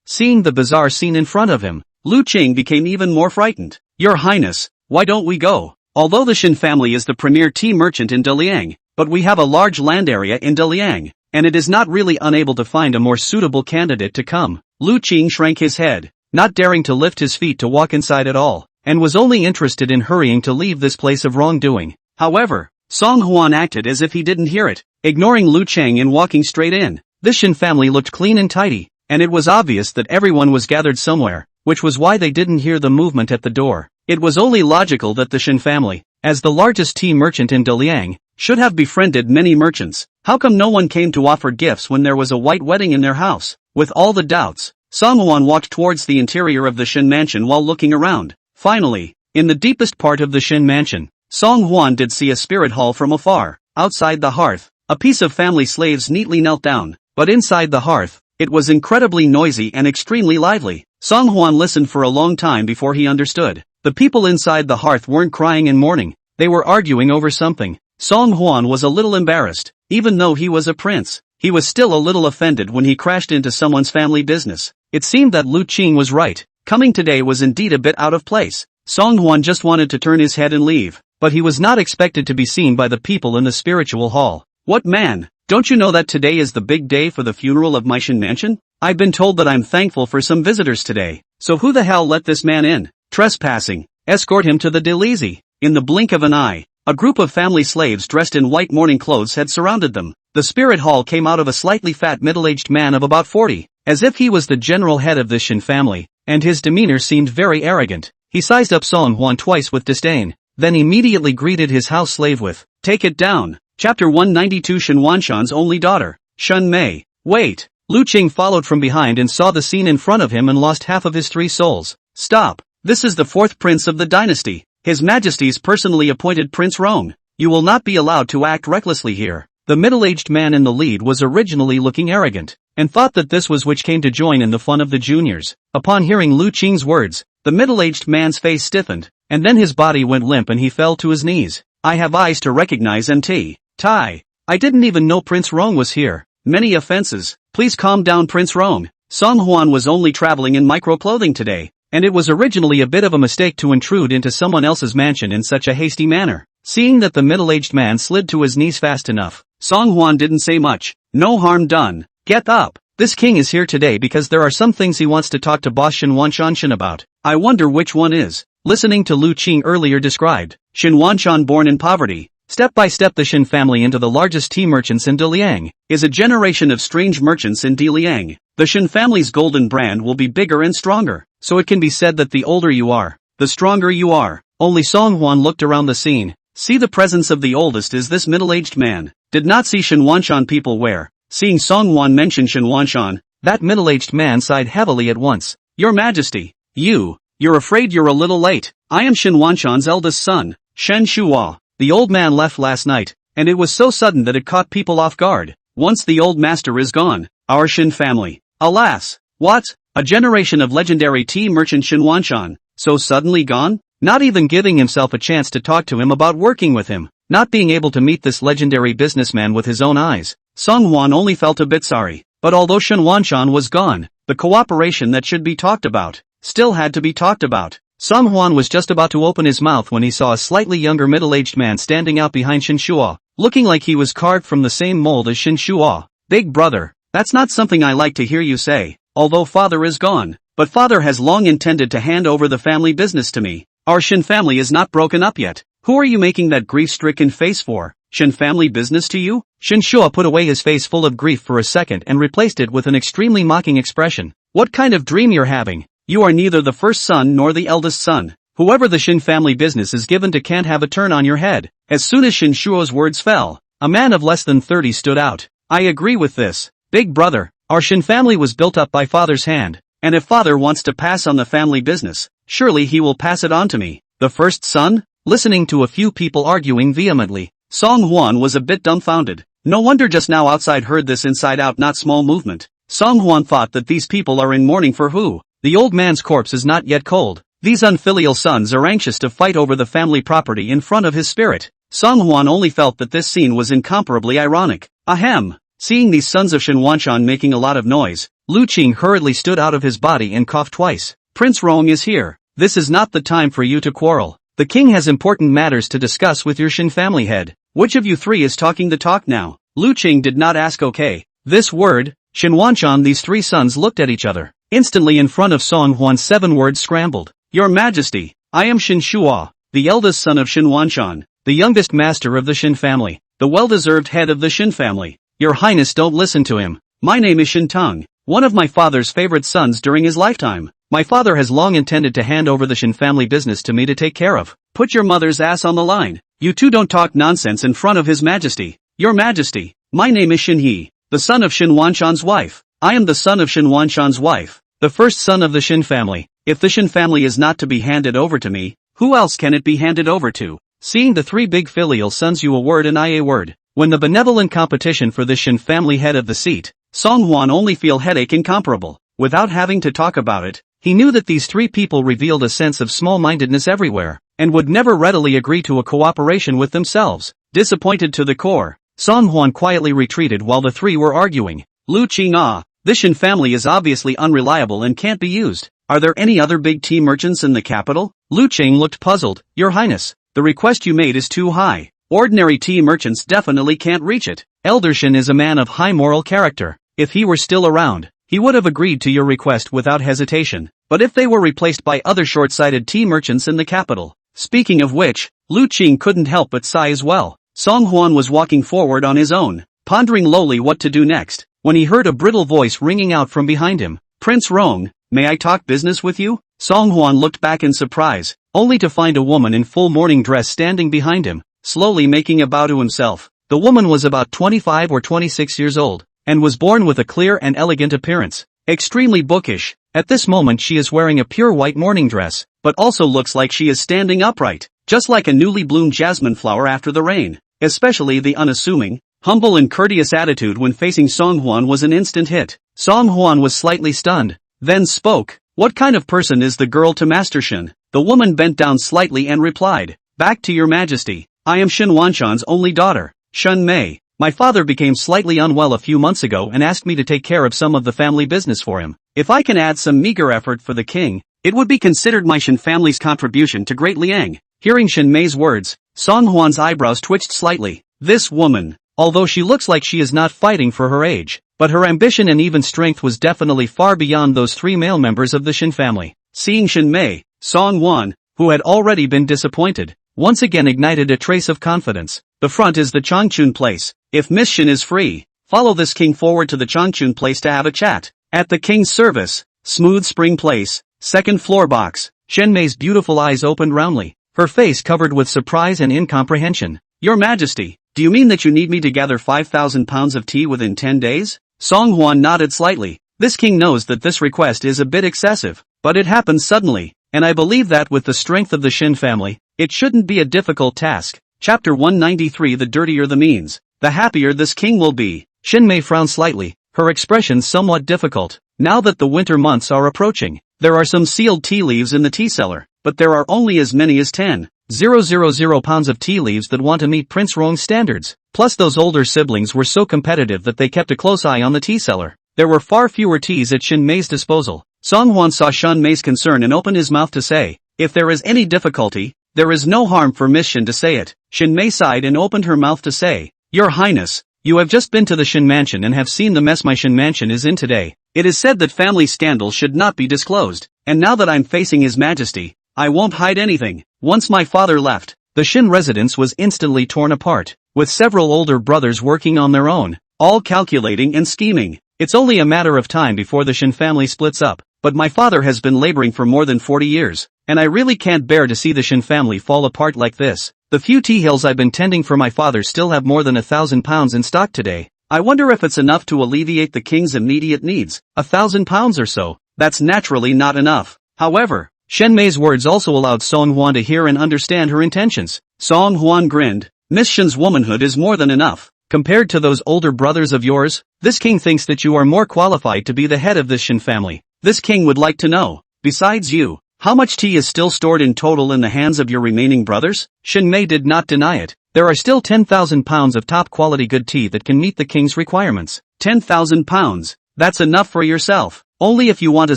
Seeing the bizarre scene in front of him, Lu Qing became even more frightened. Your highness, why don't we go? Although the Shin family is the premier tea merchant in Daliang, but we have a large land area in Daliang, and it is not really unable to find a more suitable candidate to come. Lu Qing shrank his head, not daring to lift his feet to walk inside at all, and was only interested in hurrying to leave this place of wrongdoing. However, Song Hwan acted as if he didn't hear it, ignoring Lu Qing and walking straight in. The Shin family looked clean and tidy, and it was obvious that everyone was gathered somewhere, which was why they didn't hear the movement at the door. It was only logical that the Shin family, as the largest tea merchant in Daliang, should have befriended many merchants. How come no one came to offer gifts when there was a white wedding in their house? With all the doubts, Song Hwan walked towards the interior of the Shin mansion while looking around. Finally, in the deepest part of the Shin mansion, Song Hwan did see a spirit hall from afar. Outside the hearth, a piece of family slaves neatly knelt down, but inside the hearth, it was incredibly noisy and extremely lively. Song Hwan listened for a long time before he understood. The people inside the hearth weren't crying and mourning, they were arguing over something. Song Hwan was a little embarrassed. Even though he was a prince, he was still a little offended when he crashed into someone's family business. It seemed that Lu Qing was right. Coming today was indeed a bit out of place. Song Huan just wanted to turn his head and leave, but he was not expected to be seen by the people in the spiritual hall. What man? Don't you know that today is the big day for the funeral of my Shin mansion? I've been told that I'm thankful for some visitors today. So who the hell let this man in? Trespassing. Escort him to the Delizy. In the blink of an eye, a group of family slaves dressed in white mourning clothes had surrounded them. The spirit hall came out of a slightly fat middle-aged man of about 40, as if he was the general head of the Shin family, and his demeanor seemed very arrogant. He sized up Song Huan twice with disdain, then immediately greeted his house slave with, "Take it down." Chapter 192 Shin Wanshan's only daughter, Shun Mei. Wait. Lu Qing followed from behind and saw the scene in front of him and lost half of his 3 souls. Stop. This is the 4th prince of the dynasty, His Majesty's personally appointed Prince Rong. You will not be allowed to act recklessly here. The middle-aged man in the lead was originally looking arrogant, and thought that this was which came to join in the fun of the juniors. Upon hearing Lu Qing's words, the middle-aged man's face stiffened, and then his body went limp and he fell to his knees. I have eyes to recognize MT. Tai. I didn't even know Prince Rong was here. Many offenses. Please calm down, Prince Rong. Song Huan was only traveling in micro-clothing today, and it was originally a bit of a mistake to intrude into someone else's mansion in such a hasty manner. Seeing that the middle-aged man slid to his knees fast enough, Song Huan didn't say much. No harm done. Get up. This king is here today because there are some things he wants to talk to boss Shin Wanshan about. I wonder which one is. Listening to Lu Qing earlier described, Shin Wanshan born in poverty. Step by step the Shin family into the largest tea merchants in Daliang, is a generation of strange merchants in Daliang. The Shin family's golden brand will be bigger and stronger, so it can be said that the older you are, the stronger you are. Only Song Huan looked around the scene. See, the presence of the oldest is this middle-aged man. Did not see Shin Wanshan people where. Seeing Song Huan mention Shin Wanshan, that middle-aged man sighed heavily at once. Your Majesty, you're afraid you're a little late. I am Shin Wanshan's eldest son, Shen Shuhua. The old man left last night, and it was so sudden that it caught people off guard. Once the old master is gone, our Shin family. Alas! What? A generation of legendary tea merchant Shin Wanshan, so suddenly gone? Not even giving himself a chance to talk to him about working with him. Not being able to meet this legendary businessman with his own eyes, Song Huan only felt a bit sorry. But although Shin Wanshan was gone, the cooperation that should be talked about, still had to be talked about. Song Huan was just about to open his mouth when he saw a slightly younger middle-aged man standing out behind Shin Shuo, looking like he was carved from the same mold as Shin Shuo. Big brother, that's not something I like to hear you say, although father is gone, but father has long intended to hand over the family business to me. Our Shin family is not broken up yet. Who are you making that grief-stricken face for? Shin family business to you? Shin Shuo put away his face full of grief for a second and replaced it with an extremely mocking expression. What kind of dream you're having? You are neither the first son nor the eldest son. Whoever the Shin family business is given to can't have a turn on your head. As soon as Shin Shuo's words fell, a man of less than 30 stood out. I agree with this. Big brother, our Shin family was built up by father's hand, and if father wants to pass on the family business, surely he will pass it on to me. The first son? Listening to a few people arguing vehemently, Song Huan was a bit dumbfounded. No wonder just now outside heard this inside-out not small movement. Song Huan thought that these people are in mourning for who? The old man's corpse is not yet cold. These unfilial sons are anxious to fight over the family property in front of his spirit. Song Huan only felt that this scene was incomparably ironic. Ahem! Seeing these sons of Shin Wanshan making a lot of noise, Lu Qing hurriedly stood out of his body and coughed twice. Prince Rong is here. This is not the time for you to quarrel. The king has important matters to discuss with your Shin family head. Which of you 3 is talking the talk now? Lu Qing did not ask okay. This word, Shin Wanshan. These 3 sons looked at each other. Instantly in front of Song Huan 7 words scrambled. Your Majesty, I am Shin Shuo, the eldest son of Shin Wanshan, the youngest master of the Shin family, the well-deserved head of the Shin family. Your Highness, don't listen to him. My name is Shin Tong, one of my father's favorite sons during his lifetime. My father has long intended to hand over the Shin family business to me to take care of. Put your mother's ass on the line. You two don't talk nonsense in front of His Majesty. Your Majesty, my name is Shin He, the son of Shin Wanshan's wife. I am the son of Shin Wanshan's wife, the first son of the Shin family. If the Shin family is not to be handed over to me, who else can it be handed over to? Seeing the 3 big filial sons, you a word and I a word. When the benevolent competition for the Shin family head of the seat, Song Huan only feel headache incomparable. Without having to talk about it, he knew that these 3 people revealed a sense of small-mindedness everywhere, and would never readily agree to a cooperation with themselves. Disappointed to the core, Song Huan quietly retreated while the three were arguing. Lu Qing, this Shin family is obviously unreliable and can't be used. Are there any other big tea merchants in the capital? Lu Qing looked puzzled. Your Highness, the request you made is too high. Ordinary tea merchants definitely can't reach it. Elder Shin is a man of high moral character. If he were still around, he would have agreed to your request without hesitation. But if they were replaced by other short-sighted tea merchants in the capital. Speaking of which, Lu Qing couldn't help but sigh as well. Song Huan was walking forward on his own, pondering lowly what to do next, when he heard a brittle voice ringing out from behind him. Prince Rong, may I talk business with you? Song Huan looked back in surprise, only to find a woman in full morning dress standing behind him, slowly making a bow to himself. The woman was about 25 or 26 years old, and was born with a clear and elegant appearance. Extremely bookish. At this moment she is wearing a pure white morning dress, but also looks like she is standing upright, just like a newly bloomed jasmine flower after the rain. Especially the unassuming, humble and courteous attitude when facing Song Huan was an instant hit. Song Huan was slightly stunned, then spoke. What kind of person is the girl to Master Shin? The woman bent down slightly and replied, Back to your majesty, I am Shin Wanshan's only daughter, Shun Mei. My father became slightly unwell a few months ago and asked me to take care of some of the family business for him. If I can add some meager effort for the king, it would be considered my Shin family's contribution to Great Liang. Hearing Shin Mei's words, Song Huan's eyebrows twitched slightly. This woman, although she looks like she is not fighting for her age, but her ambition and even strength was definitely far beyond those three male members of the Shin family. Seeing Shin Mei, Song Huan, who had already been disappointed, once again ignited a trace of confidence. The front is the Changchun place. If Miss Shin is free, follow this king forward to the Changchun place to have a chat. At the king's service, Smooth Spring Place, second floor box. Shin Mei's beautiful eyes opened roundly, her face covered with surprise and incomprehension. Your Majesty, do you mean that you need me to gather 5,000 pounds of tea within 10 days? Song Huan nodded slightly. This king knows that this request is a bit excessive, but it happened suddenly, and I believe that with the strength of the Shin family, it shouldn't be a difficult task. Chapter 193. The dirtier the means, the happier this king will be. Shin Mei frowned slightly, her expression somewhat difficult. Now that the winter months are approaching, there are some sealed tea leaves in the tea cellar, but there are only as many as 10,000 pounds of tea leaves that want to meet Prince Rong's standards. Plus those older siblings were so competitive that they kept a close eye on the tea cellar. There were far fewer teas at Shin Mei's disposal. Song Huan saw Shin Mei's concern and opened his mouth to say, if there is any difficulty, there is no harm for Miss Shin to say it. Shin Mei sighed and opened her mouth to say, Your Highness, you have just been to the Shin mansion and have seen the mess my Shin mansion is in today. It is said that family scandals should not be disclosed, and now that I'm facing His Majesty, I won't hide anything. Once my father left, the Shin residence was instantly torn apart, with several older brothers working on their own, all calculating and scheming. It's only a matter of time before the Shin family splits up, but my father has been laboring for more than 40 years, and I really can't bear to see the Shin family fall apart like this. The few tea hills I've been tending for my father still have more than 1,000 pounds in stock today. I wonder if it's enough to alleviate the king's immediate needs. 1,000 pounds or so. That's naturally not enough. However, Shen Mei's words also allowed Song Huan to hear and understand her intentions. Song Huan grinned. Miss Shen's womanhood is more than enough. Compared to those older brothers of yours, this king thinks that you are more qualified to be the head of this Shin family. This king would like to know, besides you, how much tea is still stored in total in the hands of your remaining brothers? Shin Mei did not deny it. There are still 10,000 pounds of top-quality good tea that can meet the king's requirements. 10,000 pounds. That's enough for yourself. Only if you want to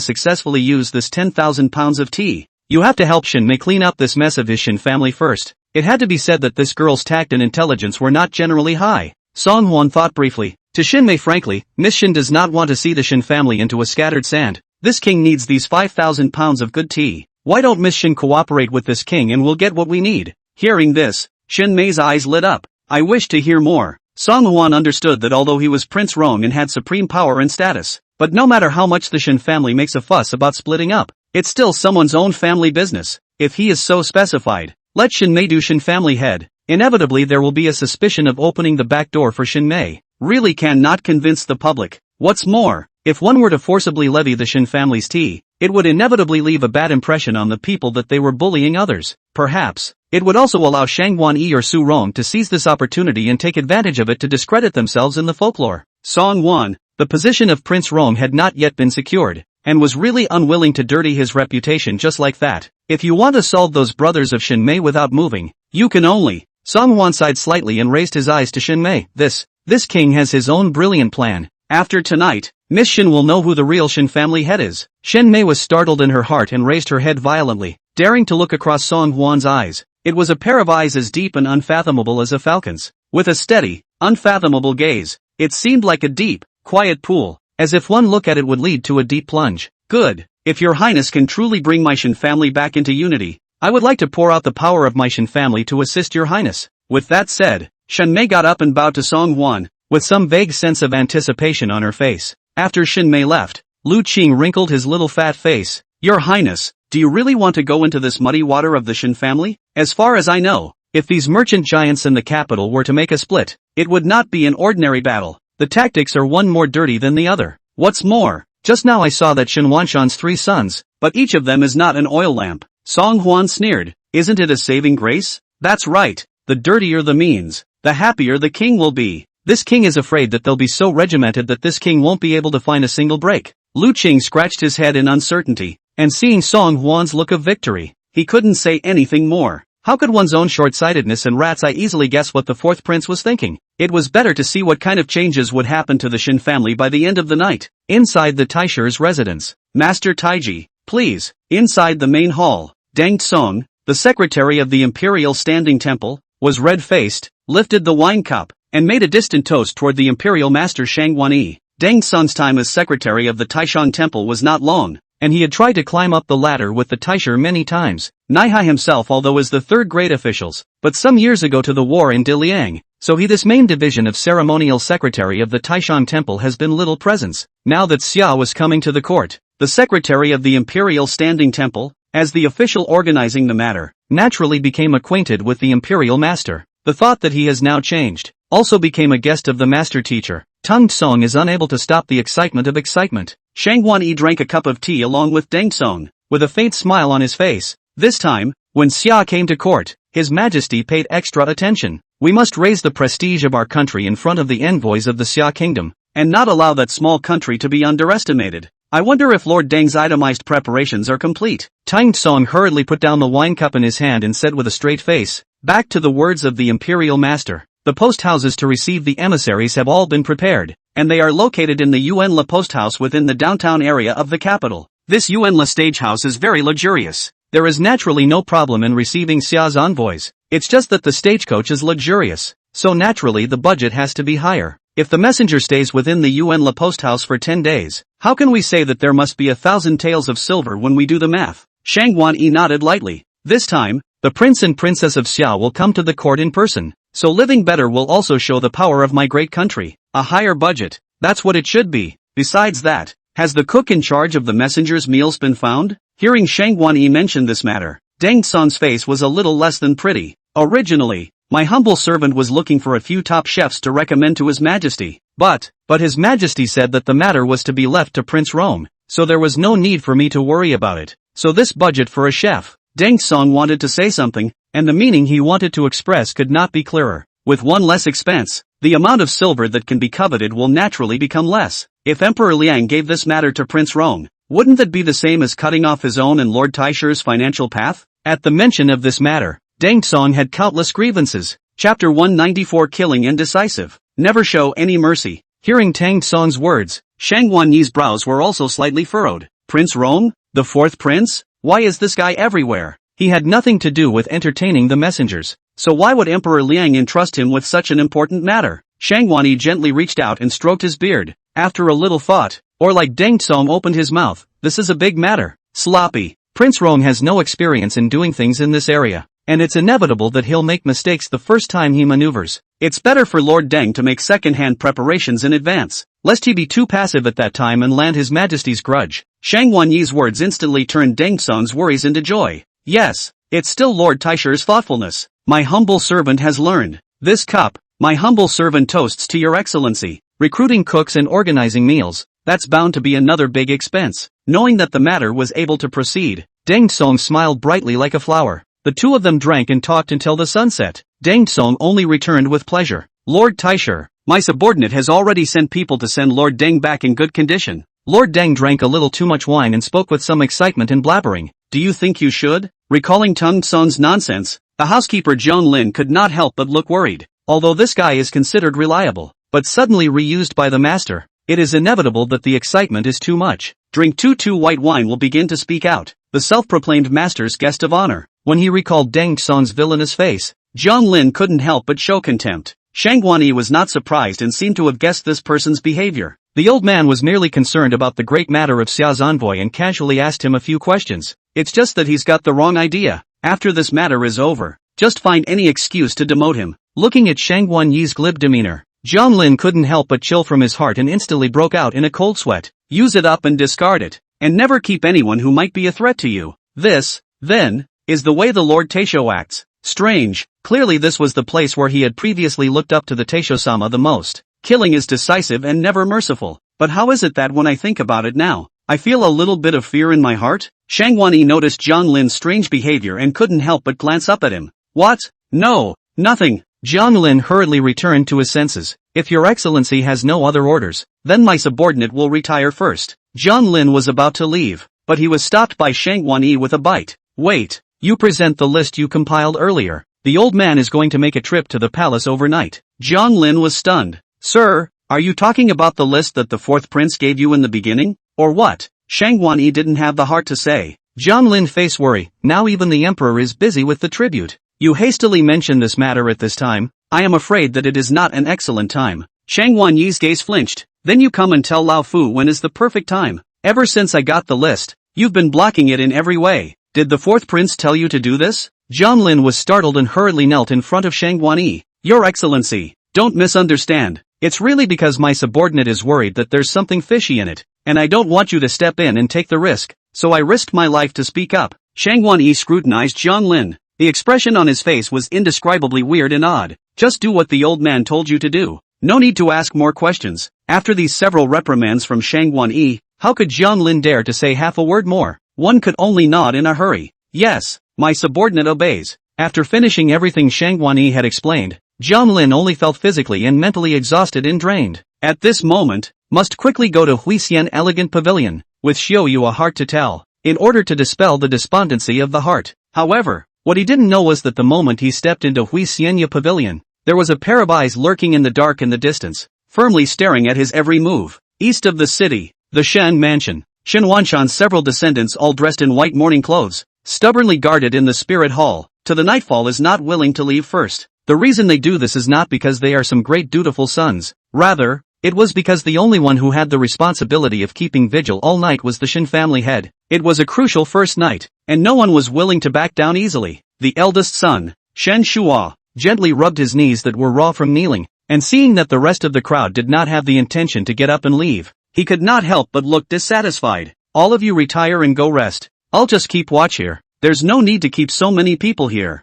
successfully use this 10,000 pounds of tea, you have to help Shin Mei clean up this mess of his Shin family first. It had to be said that this girl's tact and intelligence were not generally high. Song Huan thought briefly. To Shin Mei frankly, Miss Shin does not want to see the Shin family into a scattered sand. This king needs these 5,000 pounds of good tea. Why don't Miss Shin cooperate with this king and we'll get what we need? Hearing this, Shin Mei's eyes lit up. I wish to hear more. Song Huan understood that although he was Prince Rong and had supreme power and status, but no matter how much the Shin family makes a fuss about splitting up, it's still someone's own family business. If he is so specified, let Shin Mei do Shin family head. Inevitably there will be a suspicion of opening the back door for Shin Mei. Really cannot convince the public. What's more, if one were to forcibly levy the Shin family's tea, it would inevitably leave a bad impression on the people that they were bullying others. Perhaps, it would also allow Shangguan Yi or Su Rong to seize this opportunity and take advantage of it to discredit themselves in the folklore. Song Wan, the position of Prince Rong had not yet been secured, and was really unwilling to dirty his reputation just like that. If you want to solve those brothers of Shin Mei without moving, you can only Song Hwan sighed slightly and raised his eyes to Shin Mei. This king has his own brilliant plan. After tonight, Miss Shin will know who the real Shin family head is. Shin Mei was startled in her heart and raised her head violently, daring to look across Song Hwan's eyes. It was a pair of eyes as deep and unfathomable as a falcon's. With a steady, unfathomable gaze, it seemed like a deep, quiet pool, as if one look at it would lead to a deep plunge. Good. If your highness can truly bring my Shin family back into unity, I would like to pour out the power of my Shin family to assist your highness. With that said, Shin Mei got up and bowed to Song Hwan, with some vague sense of anticipation on her face. After Shin Mei left, Lu Qing wrinkled his little fat face. Your highness, do you really want to go into this muddy water of the Shin family? As far as I know, if these merchant giants in the capital were to make a split, it would not be an ordinary battle. The tactics are one more dirty than the other. What's more, just now I saw that Shin Wanshan's 3 sons, but each of them is not an oil lamp. Song Hwan sneered. Isn't it a saving grace? That's right, the dirtier the means, the happier the king will be. This king is afraid that they'll be so regimented that this king won't be able to find a single break. Lu Qing scratched his head in uncertainty, and seeing Song Hwan's look of victory, he couldn't say anything more. How could one's own short-sightedness and rat's eye easily guess what the 4th prince was thinking? It was better to see what kind of changes would happen to the Shin family by the end of the night. Inside the Taisher's residence, Master Taiji, please, inside the main hall, Deng Tsong, the secretary of the Imperial Standing Temple, was red-faced, lifted the wine cup, and made a distant toast toward the Imperial Master Shang Wanyi. Deng Tsong's time as secretary of the Taishan Temple was not long, and he had tried to climb up the ladder with the Taisher many times. Naihai himself although is the 3rd grade officials, but some years ago to the war in Diliang, so this main division of ceremonial secretary of the Taishan Temple has been little presence. Now that Xia was coming to the court, the secretary of the Imperial Standing Temple, as the official organizing the matter, naturally became acquainted with the Imperial Master. The thought that he has now changed, also became a guest of the master teacher. Tung Tsong is unable to stop the excitement of excitement. Shang Wanyi drank a cup of tea along with Deng Tsong, with a faint smile on his face. This time, when Xia came to court, His Majesty paid extra attention. We must raise the prestige of our country in front of the envoys of the Xia Kingdom, and not allow that small country to be underestimated. I wonder if Lord Deng's itemized preparations are complete. Tung Tsong hurriedly put down the wine cup in his hand and said with a straight face, back to the words of the Imperial Master. The post houses to receive the emissaries have all been prepared, and they are located in the Yuanla post house within the downtown area of the capital. This Yuanla stage house is very luxurious. There is naturally no problem in receiving Xia's envoys. It's just that the stagecoach is luxurious, so naturally the budget has to be higher. If the messenger stays within the Yuanla post house for 10 days, how can we say that there must be 1,000 taels of silver when we do the math? Shang Wanyi nodded lightly. This time, the prince and princess of Xia will come to the court in person. So living better will also show the power of my great country. A higher budget, that's what it should be. Besides that, has the cook in charge of the messenger's meals been found? Hearing Shang Wanyi mention this matter, Deng Tsong's face was a little less than pretty. Originally, my humble servant was looking for a few top chefs to recommend to His Majesty. But His Majesty said that the matter was to be left to Prince Rome, so there was no need for me to worry about it. So this budget for a chef. Deng Tsong wanted to say something, and the meaning he wanted to express could not be clearer. With one less expense, the amount of silver that can be coveted will naturally become less. If Emperor Liang gave this matter to Prince Rong, wouldn't that be the same as cutting off his own and Lord Taisher's financial path? At the mention of this matter, Deng Tsong had countless grievances. Chapter 194 Killing Indecisive. Never show any mercy. Hearing Deng Tsong's words, Shang Wanyi's brows were also slightly furrowed. Prince Rong? The 4th prince? Why is this guy everywhere? He had nothing to do with entertaining the messengers, so why would Emperor Liang entrust him with such an important matter? Shang Wanyi gently reached out and stroked his beard. After a little thought, or like Deng Tsong opened his mouth, this is a big matter. Sloppy. Prince Rong has no experience in doing things in this area, and it's inevitable that he'll make mistakes the first time he maneuvers. It's better for Lord Deng to make second-hand preparations in advance, lest he be too passive at that time and land His Majesty's grudge. Shang Wanyi's words instantly turned Deng Tsong's worries into joy. Yes, it's still Lord Taisher's thoughtfulness. My humble servant has learned. This cup, my humble servant toasts to your excellency. Recruiting cooks and organizing meals, that's bound to be another big expense. Knowing that the matter was able to proceed, Deng Tsong smiled brightly like a flower. The two of them drank and talked until the sun set. Deng Tsong only returned with pleasure. Lord Taisher, my subordinate has already sent people to send Lord Deng back in good condition. Lord Deng drank a little too much wine and spoke with some excitement and blabbering. Do you think you should? Recalling Tung Tsong's nonsense, The housekeeper Zhang Lin could not help but look worried. Although this guy is considered reliable, but suddenly reused by the master, it is inevitable that the excitement is too much. Drink two white wine will begin to speak out. The self-proclaimed master's guest of honor. When he recalled Deng Xiang's villainous face, Zhang Lin couldn't help but show contempt. Shang Guanyi was not surprised and seemed to have guessed this person's behavior. The old man was merely concerned about the great matter of Xiao's envoy and casually asked him a few questions. It's just that he's got the wrong idea. After this matter is over, just find any excuse to demote him. Looking at Shang Guanyi's glib demeanor, Zhang Lin couldn't help but chill from his heart and instantly broke out in a cold sweat. Use it up and discard it, and never keep anyone who might be a threat to you. This, then, is the way the Lord Taisho acts. Strange, clearly this was the place where he had previously looked up to the Taisho-sama the most. Killing is decisive and never merciful, but how is it that when I think about it now, I feel a little bit of fear in my heart? Shang Guanyi noticed Zhang Lin's strange behavior and couldn't help but glance up at him. What? No, nothing. Zhang Lin hurriedly returned to his senses. If your excellency has no other orders, then my subordinate will retire first. Zhang Lin was about to leave, but he was stopped by Shang Guanyi with a bite. Wait, you present the list you compiled earlier. The old man is going to make a trip to the palace overnight. Zhang Lin was stunned. Sir, are you talking about the list that the fourth prince gave you in the beginning? Or what? Shang Guanyi didn't have the heart to say. Zhang Lin faced worry. Now even the emperor is busy with the tribute. You hastily mention this matter at this time. I am afraid that it is not an excellent time. Shang Guanyi's gaze flinched. Then you come and tell Lao Fu when is the perfect time. Ever since I got the list, you've been blocking it in every way. Did the fourth prince tell you to do this? Zhang Lin was startled and hurriedly knelt in front of Shang Guanyi. Your excellency, don't misunderstand. It's really because my subordinate is worried that there's something fishy in it, and I don't want you to step in and take the risk, so I risked my life to speak up. Shang Guanyi scrutinized Zhang Lin. The expression on his face was indescribably weird and odd. Just do what the old man told you to do. No need to ask more questions. After these several reprimands from Shang Guanyi, how could Zhang Lin dare to say half a word more? One could only nod in a hurry. Yes, my subordinate obeys. After finishing everything Shang Guanyi had explained, Zhang Lin only felt physically and mentally exhausted and drained. At this moment, must quickly go to Huixian Elegant Pavilion, with Xiao Yu a heart to tell, in order to dispel the despondency of the heart. However, what he didn't know was that the moment he stepped into Huixianya Pavilion, there was a pair of eyes lurking in the dark in the distance, firmly staring at his every move. East of the city, the Shen Mansion, Shen Wanshan's several descendants all dressed in white mourning clothes, stubbornly guarded in the spirit hall, to the nightfall is not willing to leave first. The reason they do this is not because they are some great dutiful sons, rather, it was because the only one who had the responsibility of keeping vigil all night was the Shen family head. It was a crucial first night, and no one was willing to back down easily. The eldest son, Shen Shua, gently rubbed his knees that were raw from kneeling, and seeing that the rest of the crowd did not have the intention to get up and leave, he could not help but look dissatisfied. All of you retire and go rest. I'll just keep watch here. There's no need to keep so many people here.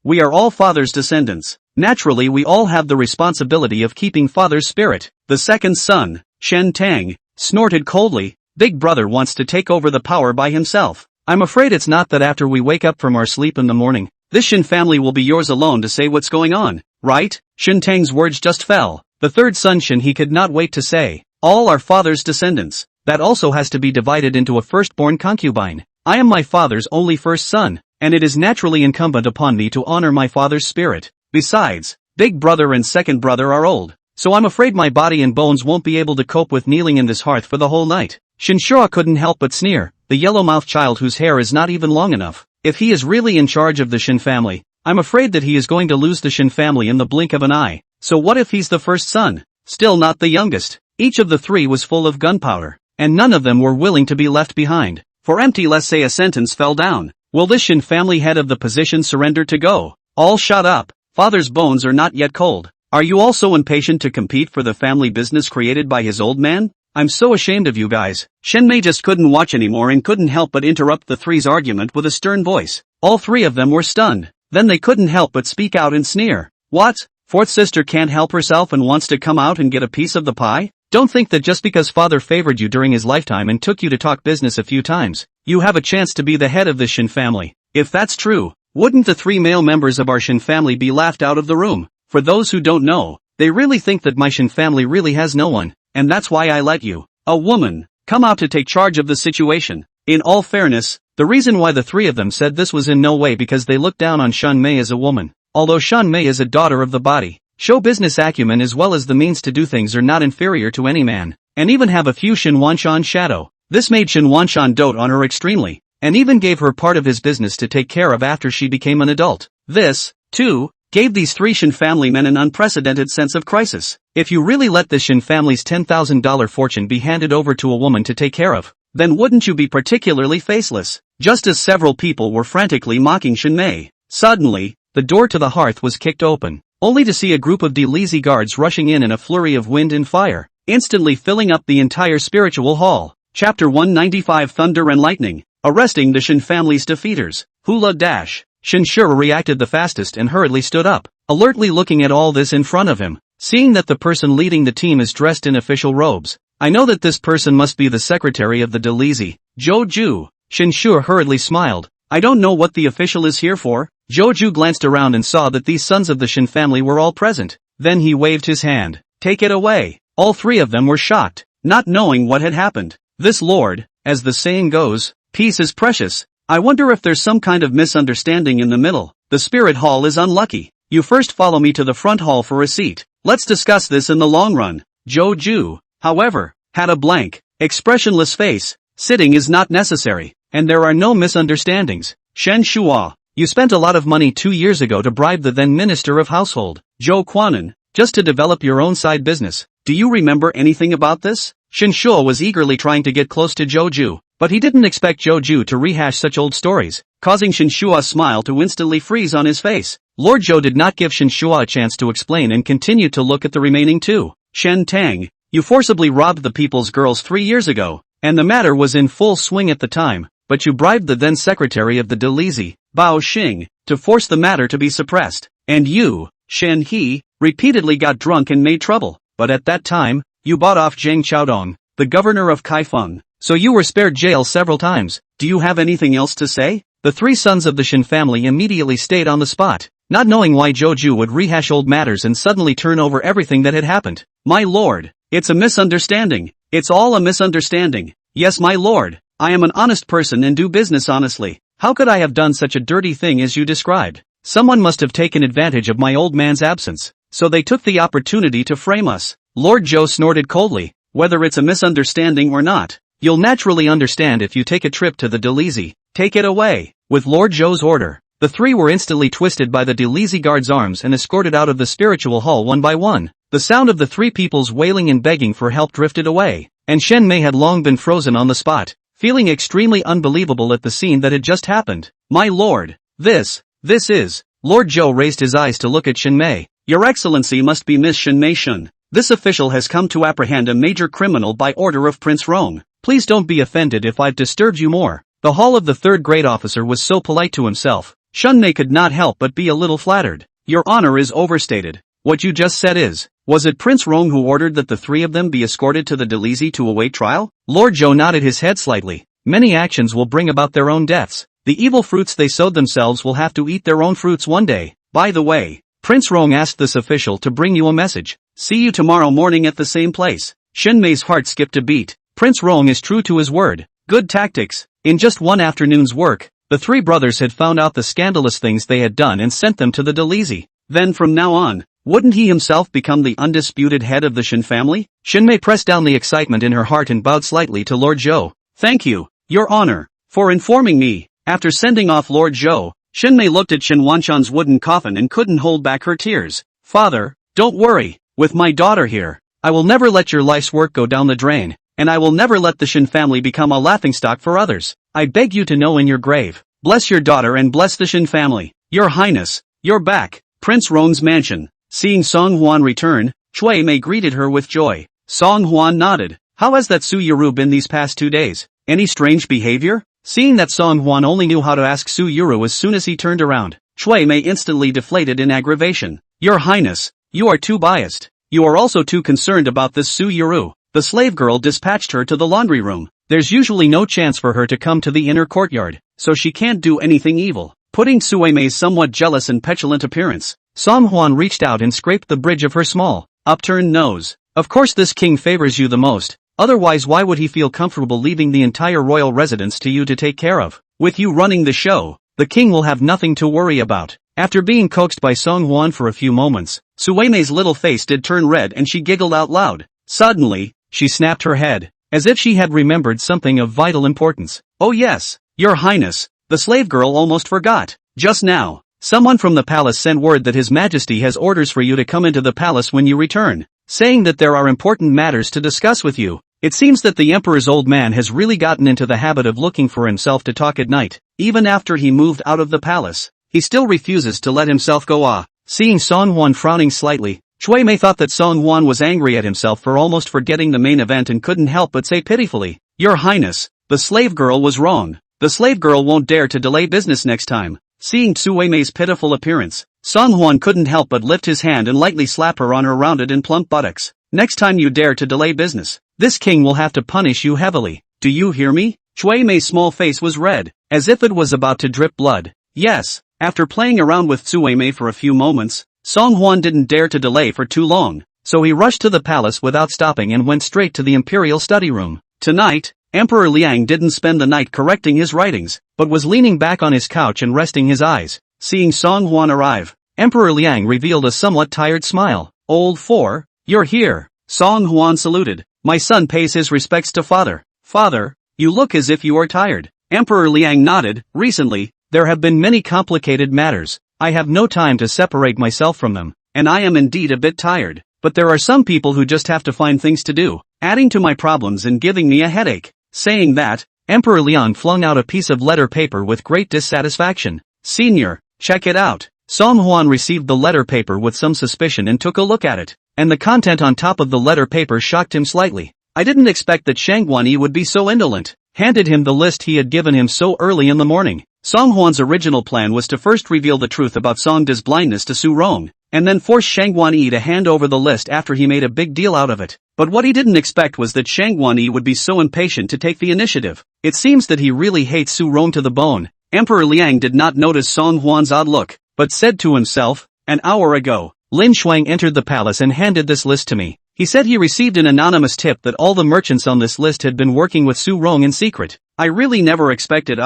We are all father's descendants. Naturally we all have the responsibility of keeping father's spirit. The second son, Shen Tang, snorted coldly. Big brother wants to take over the power by himself. I'm afraid it's not that after we wake up from our sleep in the morning, this Shen family will be yours alone to say what's going on, right? Shen Tang's words just fell. The third son Shen he could not wait to say. All are father's descendants. That also has to be divided into a firstborn concubine. I am my father's only first son, and it is naturally incumbent upon me to honor my father's spirit. Besides, big brother and second brother are old, so I'm afraid my body and bones won't be able to cope with kneeling in this hearth for the whole night. Shinshua couldn't help but sneer, the yellow-mouthed child whose hair is not even long enough. If he is really in charge of the Shin family, I'm afraid that he is going to lose the Shin family in the blink of an eye. So what if he's the first son? Still not the youngest. Each of the three was full of gunpowder, and none of them were willing to be left behind. For empty let's say a sentence fell down. Will this Shin family head of the position surrender to go? All shut up. Father's bones are not yet cold. Are you all so impatient to compete for the family business created by his old man? I'm so ashamed of you guys. Shen Mei just couldn't watch anymore and couldn't help but interrupt the three's argument with a stern voice. All three of them were stunned. Then they couldn't help but speak out and sneer. What? Fourth sister can't help herself and wants to come out and get a piece of the pie? Don't think that just because father favored you during his lifetime and took you to talk business a few times, you have a chance to be the head of this Shin family. If that's true, wouldn't the three male members of our Shin family be laughed out of the room? For those who don't know, they really think that my Shin family really has no one, and that's why I let you, a woman, come out to take charge of the situation. In all fairness, The reason why the three of them said this was in no way because they looked down on Shun Mei as a woman. Although Shun Mei is a daughter of the body, show business acumen as well as the means to do things are not inferior to any man, and even have a few Shin Wanshan shadow. This made Shin Wanshan dote on her extremely, and even gave her part of his business to take care of after she became an adult. This, too, gave these three Shin family men an unprecedented sense of crisis. If you really let the Shin family's $10,000 fortune be handed over to a woman to take care of, then wouldn't you be particularly faceless? Just as several people were frantically mocking Shin Mei, suddenly, the door to the hearth was kicked open, only to see a group of lazy guards rushing in a flurry of wind and fire, instantly filling up the entire spiritual hall. Chapter 195 Thunder and Lightning, arresting the Shin family's defeaters. Hula dash. Shinshura reacted the fastest and hurriedly stood up, alertly looking at all this in front of him. Seeing that the person leading the team is dressed in official robes, I know that this person must be the secretary of the Delizy, Joju. Shinshura hurriedly smiled. I don't know what the official is here for. Joju glanced around and saw that these sons of the Shin family were all present. Then he waved his hand. Take it away. All three of them were shocked, not knowing what had happened. This lord, as the saying goes, peace is precious. I wonder if there's some kind of misunderstanding in the middle. The spirit hall is unlucky. You first follow me to the front hall for a seat. Let's discuss this in the long run. Joju, however, had a blank, expressionless face. Sitting is not necessary, and there are no misunderstandings. Shen Shua, you spent a lot of money 2 years ago to bribe the then Minister of Household, Zhou Quanan, just to develop your own side business. Do you remember anything about this? Shin Shua was eagerly trying to get close to Joju, but he didn't expect Joju to rehash such old stories, causing Shin Shua's smile to instantly freeze on his face. Lord Zhou did not give Shin Shua a chance to explain and continued to look at the remaining two. Shen Tang, you forcibly robbed the people's girls 3 years ago, and the matter was in full swing at the time, but you bribed the then secretary of the Delizy, Bao Xing, to force the matter to be suppressed. And you, Shen He, repeatedly got drunk and made trouble, but at that time, you bought off Zhang Chaodong, the governor of Kaifeng, so you were spared jail several times. Do you have anything else to say? The three sons of the Shin family immediately stayed on the spot, not knowing why Joju would rehash old matters and suddenly turn over everything that had happened. My lord, it's a misunderstanding. It's all a misunderstanding. Yes, my lord, I am an honest person and do business honestly. How could I have done such a dirty thing as you described? Someone must have taken advantage of my old man's absence, so they took the opportunity to frame us. Lord Zhou snorted coldly. Whether it's a misunderstanding or not, you'll naturally understand if you take a trip to the Delizy. Take it away. With Lord Zhou's order, the three were instantly twisted by the Delizy guards' arms and escorted out of the spiritual hall one by one. The sound of the three people's wailing and begging for help drifted away, and Shen Mei had long been frozen on the spot, feeling extremely unbelievable at the scene that had just happened. My lord, this is... Lord Zhou raised his eyes to look at Shen Mei. Your Excellency must be Miss Shen Mei Shun. This official has come to apprehend a major criminal by order of Prince Rong. Please don't be offended if I've disturbed you more. The hall of the third grade officer was so polite to himself, Shen Mei could not help but be a little flattered. Your honor is overstated. What you just said is, was it Prince Rong who ordered that the three of them be escorted to the Delizy to await trial? Lord Zhou nodded his head slightly. Many actions will bring about their own deaths. The evil fruits they sowed themselves will have to eat their own fruits one day. By the way, Prince Rong asked this official to bring you a message. See you tomorrow morning at the same place. Shen Mei's heart skipped a beat. Prince Rong is true to his word. Good tactics. In just one afternoon's work, the three brothers had found out the scandalous things they had done and sent them to the Delizy. Then from now on, wouldn't he himself become the undisputed head of the Shin family? Shen Mei pressed down the excitement in her heart and bowed slightly to Lord Zhou. Thank you, your honor, for informing me. After sending off Lord Zhou, Shen Mei looked at Shen Wanshan's wooden coffin and couldn't hold back her tears. Father, don't worry, with my daughter here, I will never let your life's work go down the drain, and I will never let the Shin family become a laughingstock for others. I beg you to know in your grave, bless your daughter and bless the Shin family. Your Highness, you're back. Prince Rong's mansion. Seeing Song Huan return, Cui Mei greeted her with joy. Song Huan nodded. How has that Su Yuru been these past 2 days? Any strange behavior? Seeing that Song Huan only knew how to ask Su Yuru as soon as he turned around, Cui Mei instantly deflated in aggravation. Your Highness, you are too biased. You are also too concerned about this Su Yuru. The slave girl dispatched her to the laundry room. There's usually no chance for her to come to the inner courtyard, so she can't do anything evil. Putting Cui Mei's somewhat jealous and petulant appearance, Song Huan reached out and scraped the bridge of her small, upturned nose. Of course this king favors you the most. Otherwise why would he feel comfortable leaving the entire royal residence to you to take care of? With you running the show, the king will have nothing to worry about. After being coaxed by Song Hwan for a few moments, Suemei's little face did turn red and she giggled out loud. Suddenly, she snapped her head, as if she had remembered something of vital importance. Oh yes, Your Highness, the slave girl almost forgot. Just now, someone from the palace sent word that His Majesty has orders for you to come into the palace when you return, saying that there are important matters to discuss with you. It seems that the emperor's old man has really gotten into the habit of looking for himself to talk at night. Even after he moved out of the palace, he still refuses to let himself go. Seeing Song Hwan frowning slightly, Cui Mei thought that Song Hwan was angry at himself for almost forgetting the main event and couldn't help but say pitifully, Your Highness, the slave girl was wrong. The slave girl won't dare to delay business next time. Seeing Cui Mei's pitiful appearance, Song Hwan couldn't help but lift his hand and lightly slap her on her rounded and plump buttocks. Next time you dare to delay business, this king will have to punish you heavily. Do you hear me? Cui Mei's small face was red, as if it was about to drip blood. Yes. After playing around with Cui Mei for a few moments, Song Hwan didn't dare to delay for too long, so he rushed to the palace without stopping and went straight to the imperial study room. Tonight, Emperor Liang didn't spend the night correcting his writings, but was leaning back on his couch and resting his eyes. Seeing Song Hwan arrive, Emperor Liang revealed a somewhat tired smile. Old Four, you're here. Song Hwan saluted. My son pays his respects to father. Father, you look as if you are tired. Emperor Liang nodded. Recently, there have been many complicated matters. I have no time to separate myself from them, and I am indeed a bit tired. But there are some people who just have to find things to do, adding to my problems and giving me a headache. Saying that, Emperor Liang flung out a piece of letter paper with great dissatisfaction. Senior, check it out. Song Hwan received the letter paper with some suspicion and took a look at it, and the content on top of the letter paper shocked him slightly. I didn't expect that Shangguan would be so indolent. Handed him the list he had given him so early in the morning. Song Hwan's original plan was to first reveal the truth about Song De's blindness to Su Rong, and then force Shangguan to hand over the list after he made a big deal out of it. But what he didn't expect was that Shangguan would be so impatient to take the initiative. It seems that he really hates Su Rong to the bone. Emperor Liang did not notice Song Hwan's odd look, but said to himself, an hour ago, Lin Shuang entered the palace and handed this list to me. He said he received an anonymous tip that all the merchants on this list had been working with Su Rong in secret. I really never expected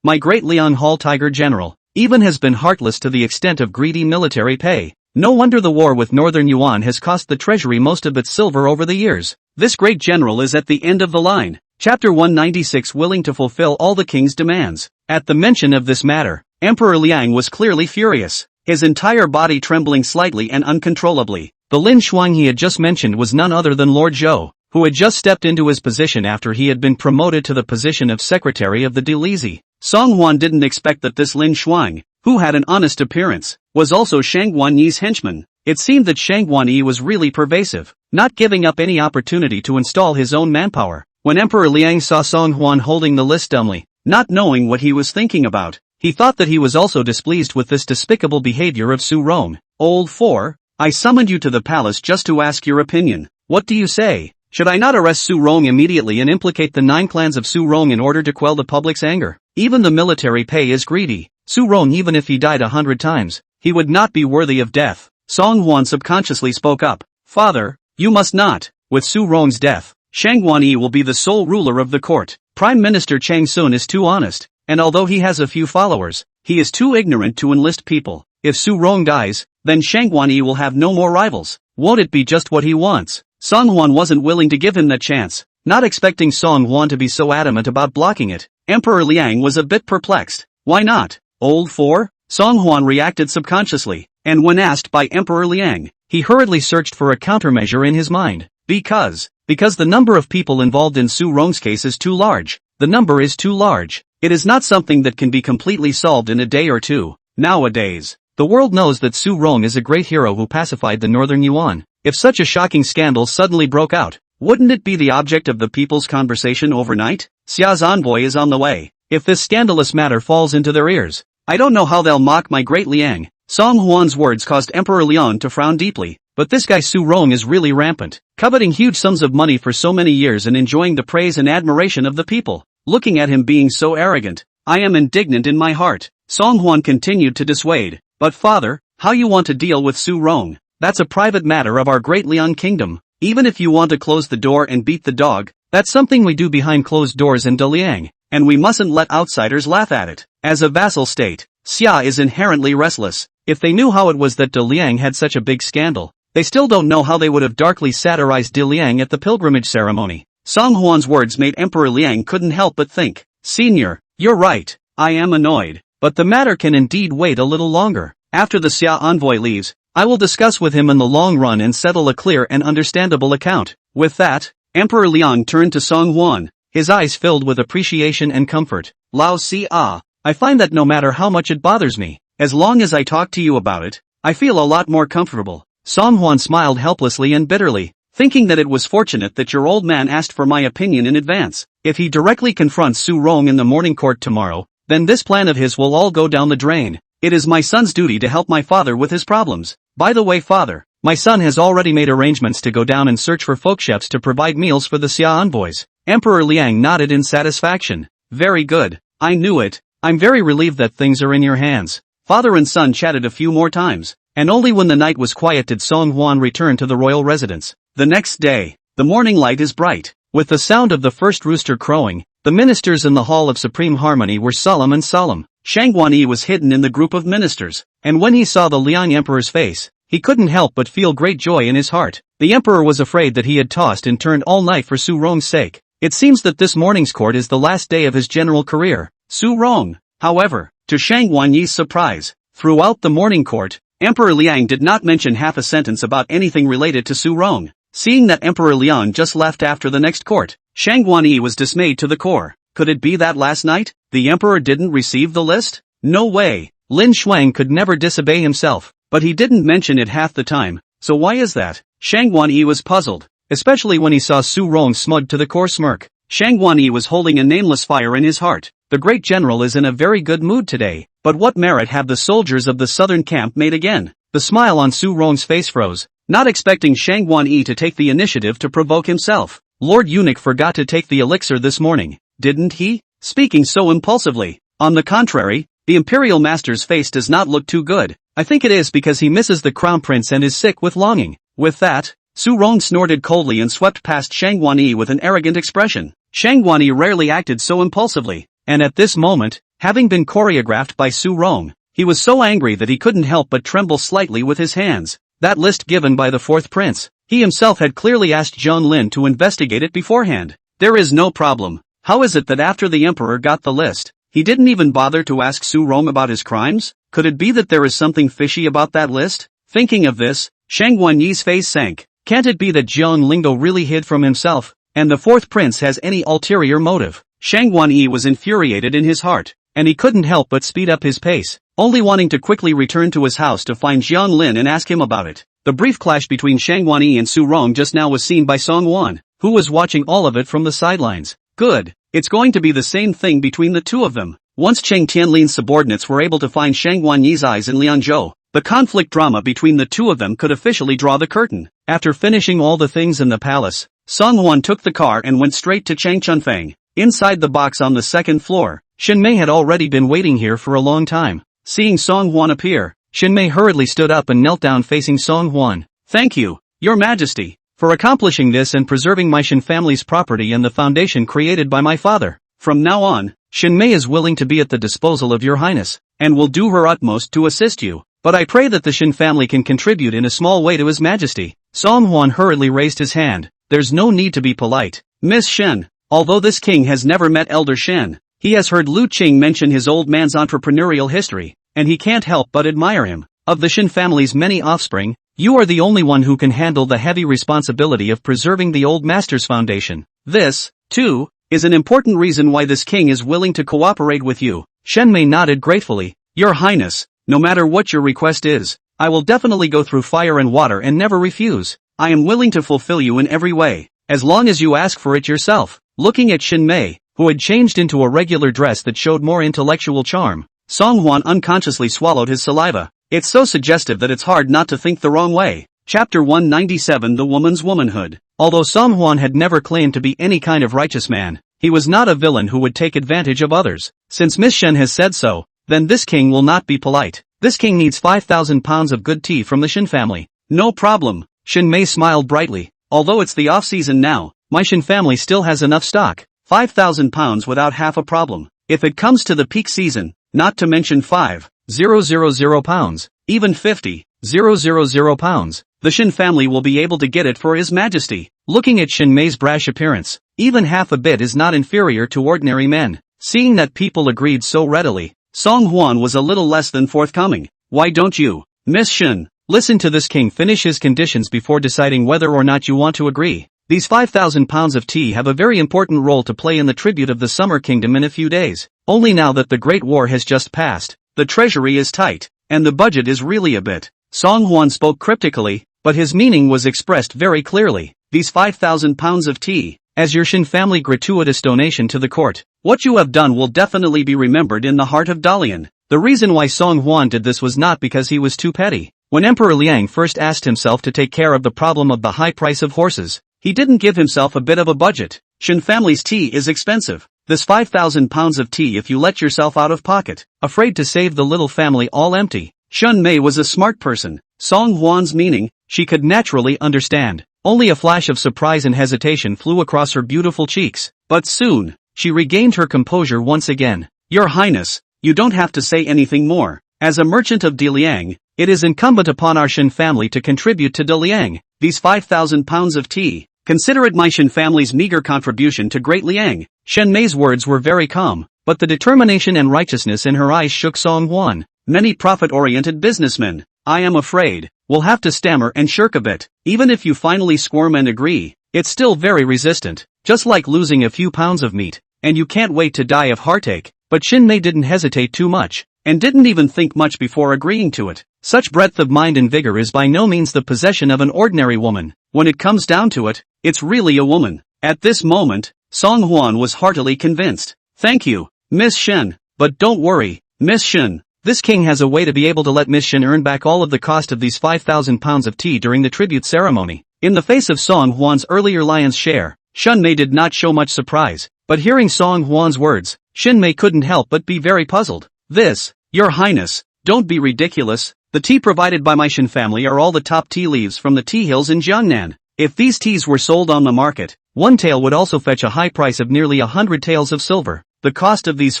my great Liang Hall Tiger General, even has been heartless to the extent of greedy military pay. No wonder the war with Northern Yuan has cost the treasury most of its silver over the years. This great general is at the end of the line. Chapter 196 willing to fulfill all the king's demands. At the mention of this matter, Emperor Liang was clearly furious, his entire body trembling slightly and uncontrollably. The Lin Shuang he had just mentioned was none other than Lord Zhou, who had just stepped into his position after he had been promoted to the position of Secretary of the Delizi. Song Hwan didn't expect that this Lin Shuang, who had an honest appearance, was also Shangguan Yi's henchman. It seemed that Shangguan Yi was really pervasive, not giving up any opportunity to install his own manpower. When Emperor Liang saw Song Hwan holding the list dumbly, not knowing what he was thinking about, he thought that he was also displeased with this despicable behavior of Su Rong. Old Four, I summoned you to the palace just to ask your opinion. What do you say? Should I not arrest Su Rong immediately and implicate the 9 clans of Su Rong in order to quell the public's anger? Even the military pay is greedy. Su Rong, even if he died 100 times, he would not be worthy of death. Song Hwan subconsciously spoke up. Father, you must not. With Su Rong's death, Shangguan Yi will be the sole ruler of the court. Prime Minister Chang Sun is too honest, and although he has a few followers, he is too ignorant to enlist people. If Su Rong dies, then Shangguan Yi will have no more rivals. Won't it be just what he wants? Song Hwan wasn't willing to give him that chance, not expecting Song Hwan to be so adamant about blocking it. Emperor Liang was a bit perplexed. Why not? Old Four? Song Hwan reacted subconsciously, and when asked by Emperor Liang, he hurriedly searched for a countermeasure in his mind. Because the number of people involved in Su Rong's case is too large. The number is too large. It is not something that can be completely solved in a day or two. Nowadays, the world knows that Su Rong is a great hero who pacified the Northern Yuan. If such a shocking scandal suddenly broke out, wouldn't it be the object of the people's conversation overnight? Xia's envoy is on the way. If this scandalous matter falls into their ears, I don't know how they'll mock my great Liang. Song Hwan's words caused Emperor Liang to frown deeply. But this guy Su Rong is really rampant, coveting huge sums of money for so many years and enjoying the praise and admiration of the people. Looking at him being so arrogant, I am indignant in my heart. Song Hwan continued to dissuade. But father, how you want to deal with Su Rong? That's a private matter of our great Liang kingdom. Even if you want to close the door and beat the dog, that's something we do behind closed doors in Daliang. and we mustn't let outsiders laugh at it. As a vassal state, Xia is inherently restless. If they knew how it was that De Liang had such a big scandal, they still don't know how they would have darkly satirized De Liang at the pilgrimage ceremony. Song Huan's words made Emperor Liang couldn't help but think, "Senior, you're right, I am annoyed, but the matter can indeed wait a little longer. After the Xia envoy leaves, I will discuss with him in the long run and settle a clear and understandable account." With that, Emperor Liang turned to Song Huan, his eyes filled with appreciation and comfort. "Lao Xia, I find that no matter how much it bothers me, as long as I talk to you about it, I feel a lot more comfortable." Song Huan smiled helplessly and bitterly, thinking that it was fortunate that your old man asked for my opinion in advance. If he directly confronts Su Rong in the morning court tomorrow, then this plan of his will all go down the drain. It is my son's duty to help my father with his problems. By the way, father, my son has already made arrangements to go down and search for folk chefs to provide meals for the Xia envoys. Emperor Liang nodded in satisfaction. "Very good, I knew it. I'm very relieved that things are in your hands." Father and son chatted a few more times, and only when the night was quiet did Song Huan return to the royal residence. The next day, the morning light is bright. With the sound of the first rooster crowing, the ministers in the Hall of Supreme Harmony were solemn and solemn. Shang Guanyi was hidden in the group of ministers, and when he saw the Liang Emperor's face, he couldn't help but feel great joy in his heart. The Emperor was afraid that he had tossed and turned all night for Su Rong's sake. It seems that this morning's court is the last day of his general career. Su Rong, however, to Shang Guanyi's surprise, throughout the morning court, Emperor Liang did not mention half a sentence about anything related to Su Rong. Seeing that Emperor Liang just left after the next court, Shang Guanyi was dismayed to the core. Could it be that last night, the Emperor didn't receive the list? No way. Lin Shuang could never disobey himself, but he didn't mention it half the time, so why is that? Shang Guanyi was puzzled, especially when he saw Su Rong smug to the core smirk. Shang Guanyi was holding a nameless fire in his heart. The great general is in a very good mood today, but what merit have the soldiers of the southern camp made again? The smile on Su Rong's face froze, not expecting Shang Guanyi to take the initiative to provoke himself. Lord Eunuch forgot to take the elixir this morning, didn't he? Speaking so impulsively. On the contrary, the Imperial Master's face does not look too good. I think it is because he misses the Crown Prince and is sick with longing. With that, Su Rong snorted coldly and swept past Shang Guanyi with an arrogant expression. Shang Guanyi rarely acted so impulsively, and at this moment, having been choreographed by Su Rong, he was so angry that he couldn't help but tremble slightly with his hands. That list given by the fourth prince, he himself had clearly asked Zhang Lin to investigate it beforehand. There is no problem. How is it that after the emperor got the list, he didn't even bother to ask Su Rong about his crimes? Could it be that there is something fishy about that list? Thinking of this, Shang Guanyi's face sank. Can't it be that Zhang Lingo really hid from himself, and the fourth prince has any ulterior motive? Shang Guanyi was infuriated in his heart, and he couldn't help but speed up his pace, only wanting to quickly return to his house to find Jiang Lin and ask him about it. The brief clash between Shang Guanyi and Su Rong just now was seen by Song Wan, who was watching all of it from the sidelines. Good, it's going to be the same thing between the two of them. Once Cheng Tianlin's subordinates were able to find Shang Guanyi's eyes in Liangzhou, the conflict drama between the two of them could officially draw the curtain. After finishing all the things in the palace, Song Wan took the car and went straight to Chang Chunfeng. Inside the box on the second floor, Xin Mei had already been waiting here for a long time. Seeing Song Wan appear, Xin Mei hurriedly stood up and knelt down facing Song Wan. "Thank you, Your Majesty, for accomplishing this and preserving my Xin family's property and the foundation created by my father. From now on, Xin Mei is willing to be at the disposal of Your Highness, and will do her utmost to assist you. But I pray that the Xin family can contribute in a small way to His Majesty." Song Wan hurriedly raised his hand. "There's no need to be polite, Miss Shen. Although this king has never met Elder Shen, he has heard Lu Qing mention his old man's entrepreneurial history, and he can't help but admire him. Of the Shen family's many offspring, you are the only one who can handle the heavy responsibility of preserving the old master's foundation. This, too, is an important reason why this king is willing to cooperate with you." Shen Mei nodded gratefully. "Your Highness, no matter what your request is, I will definitely go through fire and water and never refuse. I am willing to fulfill you in every way, as long as you ask for it yourself." Looking at Xin Mei, who had changed into a regular dress that showed more intellectual charm, Song Wan unconsciously swallowed his saliva. It's so suggestive that it's hard not to think the wrong way. Chapter 197 The Woman's Womanhood. Although Song Wan had never claimed to be any kind of righteous man, he was not a villain who would take advantage of others. Since Miss Shen has said so, then this king will not be polite. This king needs 5,000 pounds of good tea from the Shen family. No problem. Xin Mei smiled brightly. Although it's the off-season now, my Shen family still has enough stock. £5,000 without half a problem. If it comes to the peak season, not to mention £5,000, even £50,000, the Shin family will be able to get it for His Majesty. Looking at Shin Mei's brash appearance, even half a bit is not inferior to ordinary men. Seeing that people agreed so readily, Song Hwan was a little less than forthcoming. Why don't you, Miss Shin, listen to this king finish his conditions before deciding whether or not you want to agree? These £5,000 of tea have a very important role to play in the tribute of the Summer Kingdom in a few days. Only now that the Great War has just passed, the treasury is tight, and the budget is really a bit. Song Hwan spoke cryptically, but his meaning was expressed very clearly. These £5,000 of tea, as your Shin family gratuitous donation to the court. What you have done will definitely be remembered in the heart of Dalian. The reason why Song Hwan did this was not because he was too petty. When Emperor Liang first asked himself to take care of the problem of the high price of horses, he didn't give himself a bit of a budget. Shin family's tea is expensive. This £5,000 of tea if you let yourself out of pocket, afraid to save the little family all empty. Shun Mei was a smart person. Song Hwan's meaning, she could naturally understand. Only a flash of surprise and hesitation flew across her beautiful cheeks. But soon, she regained her composure once again. Your Highness, you don't have to say anything more. As a merchant of Daliang, it is incumbent upon our Shin family to contribute to Daliang. These £5,000 of tea, consider it my Shin family's meager contribution to Great Liang. Shen Mei's words were very calm, but the determination and righteousness in her eyes shook Song Hwan. Many profit-oriented businessmen, I am afraid, will have to stammer and shirk a bit. Even if you finally squirm and agree, it's still very resistant, just like losing a few pounds of meat, and you can't wait to die of heartache. But Shin Mei didn't hesitate too much, and didn't even think much before agreeing to it. Such breadth of mind and vigor is by no means the possession of an ordinary woman. When it comes down to it, it's really a woman. At this moment, Song Hwan was heartily convinced. Thank you, Miss Shen, but don't worry, Miss Shen. This king has a way to be able to let Miss Shen earn back all of the cost of these £5,000 of tea during the tribute ceremony. In the face of Song Hwan's earlier lion's share, Shun Mei did not show much surprise, but hearing Song Hwan's words, Shin Mei couldn't help but be very puzzled. This, Your Highness, don't be ridiculous. The tea provided by my Shin family are all the top tea leaves from the tea hills in Jiangnan. If these teas were sold on the market, one tael would also fetch a high price of nearly 100 taels of silver. The cost of these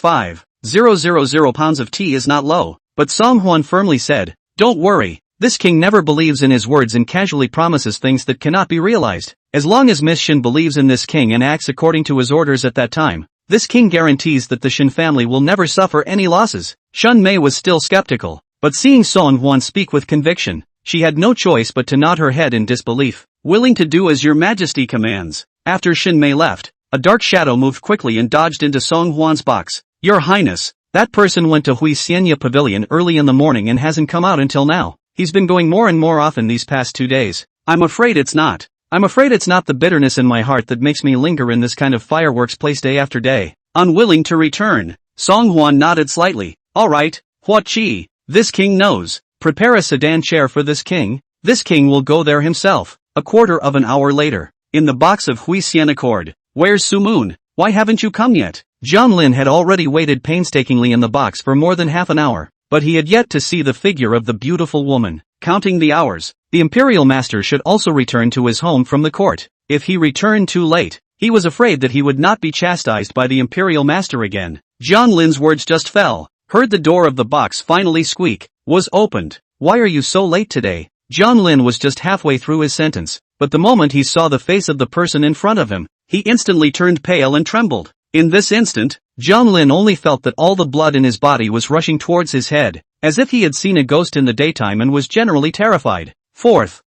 £5,000 of tea is not low, but Song Hwan firmly said, don't worry, this king never believes in his words and casually promises things that cannot be realized. As long as Miss Shin believes in this king and acts according to his orders at that time, this king guarantees that the Shin family will never suffer any losses. Shun Mei was still skeptical, but seeing Song Hwan speak with conviction, she had no choice but to nod her head in disbelief. Willing to do as your majesty commands. After Shin Mei left, a dark shadow moved quickly and dodged into Song Hwan's box. Your Highness, that person went to Hui Xianya Pavilion early in the morning and hasn't come out until now. He's been going more and more often these past 2 days. I'm afraid it's not the bitterness in my heart that makes me linger in this kind of fireworks place day after day. Unwilling to return, Song Hwan nodded slightly. Alright, Hua Chi, this king knows. Prepare a sedan chair for this king. This king will go there himself. A quarter of an hour later, in the box of Hui Xian Accord. Where's Su Moon? Why haven't you come yet? Jiang Lin had already waited painstakingly in the box for more than half an hour, but he had yet to see the figure of the beautiful woman. Counting the hours, the imperial master should also return to his home from the court. If he returned too late, he was afraid that he would not be chastised by the imperial master again. Jiang Lin's words just fell. Heard the door of the box finally squeak. Was opened. Why are you so late today? Jiang Lin was just halfway through his sentence, but the moment he saw the face of the person in front of him, he instantly turned pale and trembled. In this instant, Jiang Lin only felt that all the blood in his body was rushing towards his head, as if he had seen a ghost in the daytime and was generally terrified. Fourth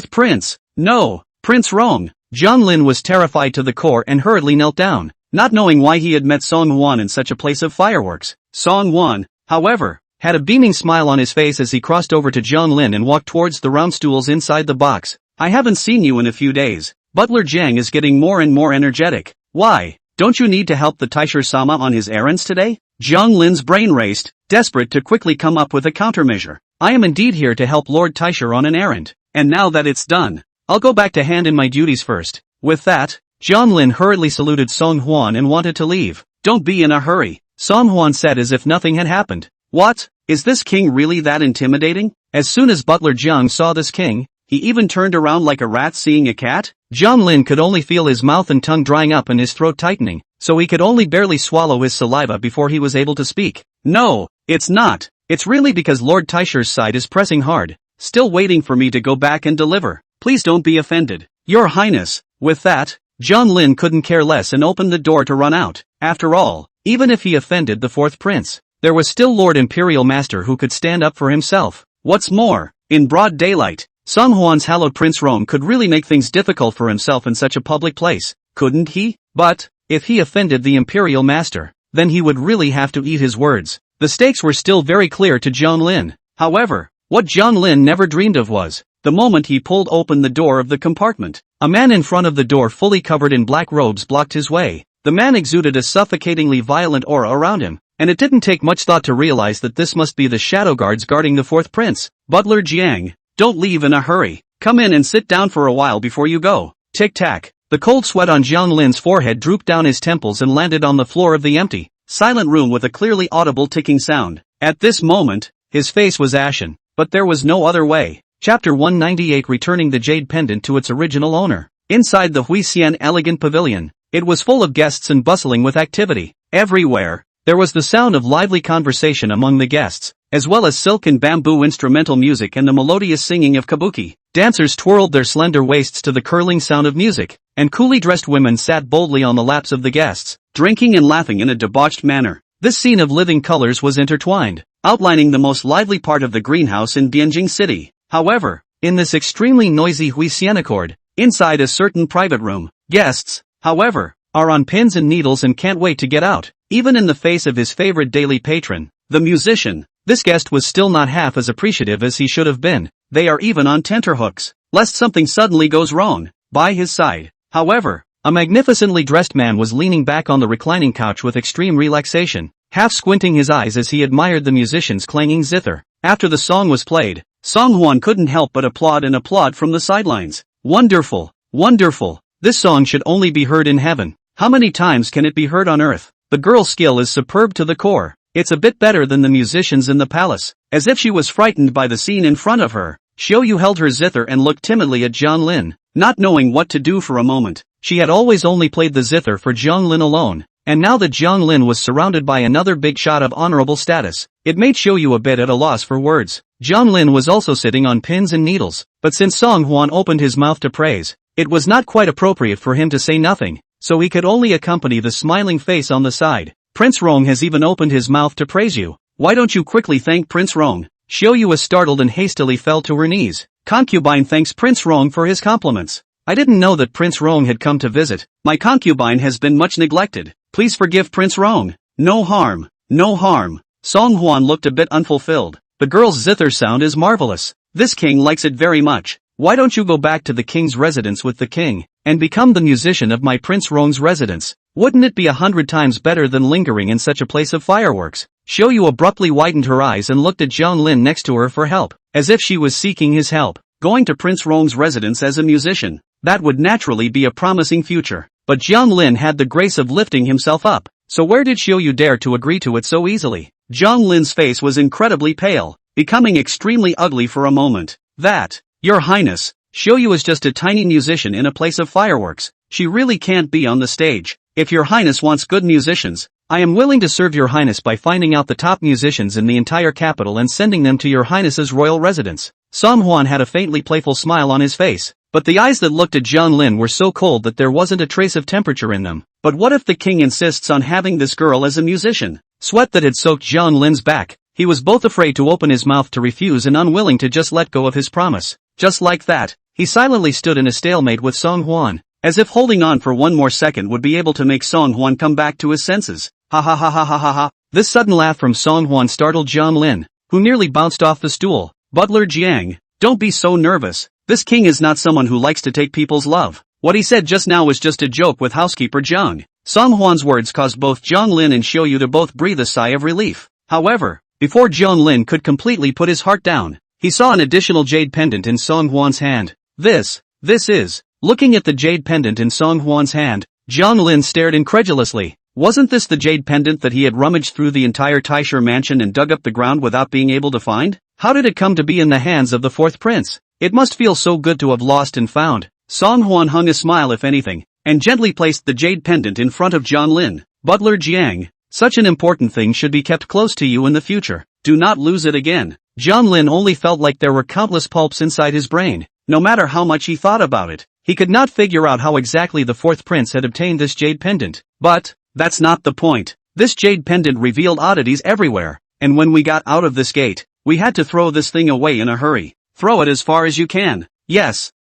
prince. No, Prince Rong. Jiang Lin was terrified to the core and hurriedly knelt down, not knowing why he had met Song Hwan in such a place of fireworks. Song Hwan, however, had a beaming smile on his face as he crossed over to Jiang Lin and walked towards the round stools inside the box. I haven't seen you in a few days. Butler Jiang is getting more and more energetic. Why? Don't you need to help the Taisher-sama on his errands today? Jiang Lin's brain raced, desperate to quickly come up with a countermeasure. I am indeed here to help Lord Taisher on an errand, and now that it's done, I'll go back to hand in my duties first. With that, Jiang Lin hurriedly saluted Song Hwan and wanted to leave. Don't be in a hurry, Song Hwan said as if nothing had happened. What? Is this king really that intimidating? As soon as Butler Jiang saw this king, he he even turned around like a rat seeing a cat? John Lin could only feel his mouth and tongue drying up and his throat tightening, so he could only barely swallow his saliva before he was able to speak. No, it's not. It's really because Lord Taisher's side is pressing hard, still waiting for me to go back and deliver. Please don't be offended, Your Highness. With that, John Lin couldn't care less and opened the door to run out. After all, even if he offended the fourth prince, there was still Lord Imperial Master who could stand up for himself. What's more, in broad daylight, Song Huan's hallowed Prince Rong could really make things difficult for himself in such a public place, couldn't he? But, if he offended the Imperial Master, then he would really have to eat his words. The stakes were still very clear to John Lin. However, what John Lin never dreamed of was, the moment he pulled open the door of the compartment, a man in front of the door fully covered in black robes blocked his way. The man exuded a suffocatingly violent aura around him, and it didn't take much thought to realize that this must be the shadow guards guarding the fourth prince. Butler Jiang, don't leave in a hurry. Come in and sit down for a while before you go. Tic-tac. The cold sweat on John Lin's forehead drooped down his temples and landed on the floor of the empty, silent room with a clearly audible ticking sound. At this moment, his face was ashen, but there was no other way. Chapter 198 Returning the Jade Pendant to its original owner. Inside the Huixian elegant pavilion, it was full of guests and bustling with activity. Everywhere, there was the sound of lively conversation among the guests, as well as silk and bamboo instrumental music and the melodious singing of kabuki. Dancers twirled their slender waists to the curling sound of music, and coolly dressed women sat boldly on the laps of the guests, drinking and laughing in a debauched manner. This scene of living colors was intertwined, outlining the most lively part of the greenhouse in Dianjing City. However, in this extremely noisy Huixian accord, inside a certain private room, guests, however, are on pins and needles and can't wait to get out. Even in the face of his favorite daily patron, the musician, this guest was still not half as appreciative as he should have been. They are even on tenterhooks, lest something suddenly goes wrong. By his side, however, a magnificently dressed man was leaning back on the reclining couch with extreme relaxation, half squinting his eyes as he admired the musician's clanging zither. After the song was played, Song Huan couldn't help but applaud from the sidelines. Wonderful, wonderful, this song should only be heard in heaven. How many times can it be heard on earth? The girl's skill is superb to the core. It's a bit better than the musicians in the palace. As if she was frightened by the scene in front of her, Xiao Yu held her zither and looked timidly at John Lin, not knowing what to do for a moment. She had always only played the zither for John Lin alone, and now that John Lin was surrounded by another big shot of honorable status, it made Xiao Yu a bit at a loss for words. John Lin was also sitting on pins and needles, but since Song Huan opened his mouth to praise, it was not quite appropriate for him to say nothing, so he could only accompany the smiling face on the side. Prince Rong has even opened his mouth to praise you. Why don't you quickly thank Prince Rong? Xiao Yu was startled and hastily fell to her knees. Concubine thanks Prince Rong for his compliments. I didn't know that Prince Rong had come to visit. My concubine has been much neglected. Please forgive Prince Rong. No harm, no harm. Song Huan looked a bit unfulfilled. The girl's zither sound is marvelous. This king likes it very much. Why don't you go back to the king's residence with the king, and become the musician of my Prince Rong's residence? Wouldn't it be 100 times better than lingering in such a place of fireworks? Xiao Yu abruptly widened her eyes and looked at John Lin next to her for help, as if she was seeking his help. Going to Prince Rong's residence as a musician, that would naturally be a promising future. But John Lin had the grace of lifting himself up, so where did Xiao Yu dare to agree to it so easily? John Lin's face was incredibly pale, becoming extremely ugly for a moment. That, Your Highness, Xiao Yu is just a tiny musician in a place of fireworks. She really can't be on the stage. If Your Highness wants good musicians, I am willing to serve Your Highness by finding out the top musicians in the entire capital and sending them to Your Highness's royal residence. Song Huan had a faintly playful smile on his face, but the eyes that looked at John Lin were so cold that there wasn't a trace of temperature in them. But what if the king insists on having this girl as a musician? Sweat that had soaked John Lin's back. He was both afraid to open his mouth to refuse and unwilling to just let go of his promise. Just like that, he silently stood in a stalemate with Song Huan, as if holding on for one more second would be able to make Song Huan come back to his senses. Ha ha ha ha ha ha ha. This sudden laugh from Song Huan startled John Lin, who nearly bounced off the stool. Butler Jiang, don't be so nervous. This king is not someone who likes to take people's love. What he said just now was just a joke with housekeeper Zhang. Song Huan's words caused both John Lin and Xiao Yu to both breathe a sigh of relief. However, before John Lin could completely put his heart down, he saw an additional jade pendant in Song Huan's hand. This is. Looking at the jade pendant in Song Huan's hand, John Lin stared incredulously. Wasn't this the jade pendant that he had rummaged through the entire Taisher mansion and dug up the ground without being able to find? How did it come to be in the hands of the fourth prince? It must feel so good to have lost and found. Song Hwan hung a smile if anything, and gently placed the jade pendant in front of John Lin. Butler Jiang, such an important thing should be kept close to you in the future. Do not lose it again. John Lin only felt like there were countless pulps inside his brain. No matter how much he thought about it, he could not figure out how exactly the fourth prince had obtained this jade pendant. But that's not the point. This jade pendant revealed oddities everywhere, and when we got out of this gate, we had to throw this thing away in a hurry. Throw it as far as you can. Yes,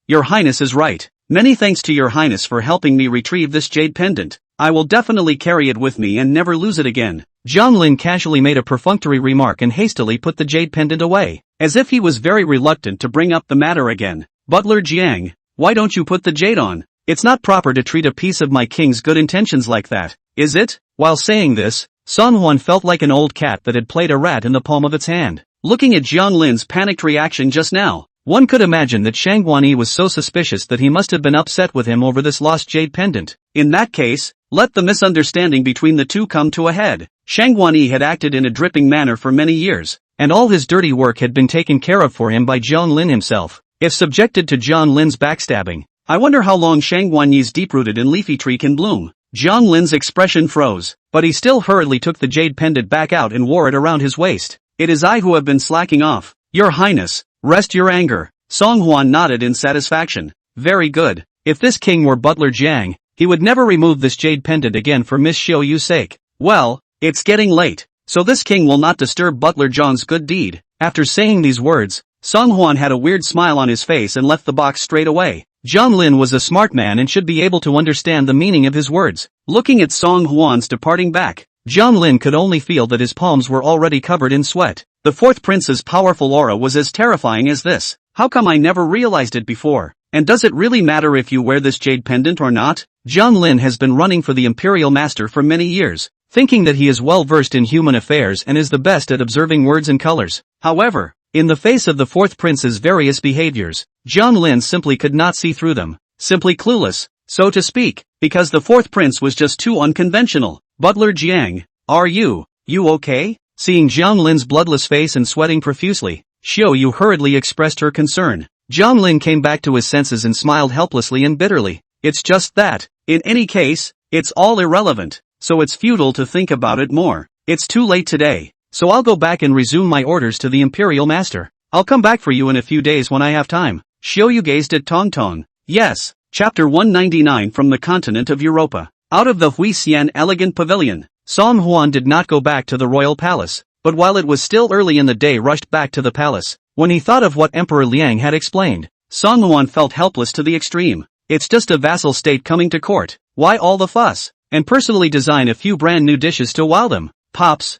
your highness is right. Many thanks to your highness for helping me retrieve this jade pendant. I will definitely carry it with me and never lose it again. John Lin casually made a perfunctory remark and hastily put the jade pendant away, as if he was very reluctant to bring up the matter again. Butler Jiang, why don't you put the jade on? It's not proper to treat a piece of my king's good intentions like that, is it? While saying this, Song Hwan felt like an old cat that had played a rat in the palm of its hand. Looking at Jiang Lin's panicked reaction just now, one could imagine that Shang Guanyi was so suspicious that he must have been upset with him over this lost jade pendant. In that case, let the misunderstanding between the two come to a head. Shang Guanyi had acted in a dripping manner for many years, and all his dirty work had been taken care of for him by Jiang Lin himself. If subjected to Jiang Lin's backstabbing, I wonder how long Shang Guanyi's deep-rooted and leafy tree can bloom. Jiang Lin's expression froze, but he still hurriedly took the jade pendant back out and wore it around his waist. It is I who have been slacking off. Your highness, rest your anger. Song Hwan nodded in satisfaction. Very good. If this king were Butler Jiang, he would never remove this jade pendant again for Miss Xiao Yu's sake. Well, it's getting late, so this king will not disturb Butler Zhang's good deed. After saying these words, Song Hwan had a weird smile on his face and left the box straight away. John Lin was a smart man and should be able to understand the meaning of his words. Looking at Song Hwan's departing back, John Lin could only feel that his palms were already covered in sweat. The fourth prince's powerful aura was as terrifying as this. How come I never realized it before? And does it really matter if you wear this jade pendant or not? John Lin has been running for the Imperial Master for many years, thinking that he is well versed in human affairs and is the best at observing words and colors. However, in the face of the fourth prince's various behaviors, John Lin simply could not see through them. Simply clueless, so to speak, because the fourth prince was just too unconventional. Butler Jiang, are you okay? Seeing Jiang Lin's bloodless face and sweating profusely, Xiao Yu hurriedly expressed her concern. Jiang Lin came back to his senses and smiled helplessly and bitterly. It's just that, in any case, it's all irrelevant, so it's futile to think about it more. It's too late today, so I'll go back and resume my orders to the Imperial Master. I'll come back for you in a few days when I have time. Xiao Yu gazed at Tong Tong. Yes, Chapter 199 from the continent of Europa. Out of the Huixian elegant pavilion, Song Hwan did not go back to the royal palace, but while it was still early in the day rushed back to the palace. When he thought of what Emperor Liang had explained, Song Hwan felt helpless to the extreme. It's just a vassal state coming to court. Why all the fuss? And personally design a few brand new dishes to wow them. Pops,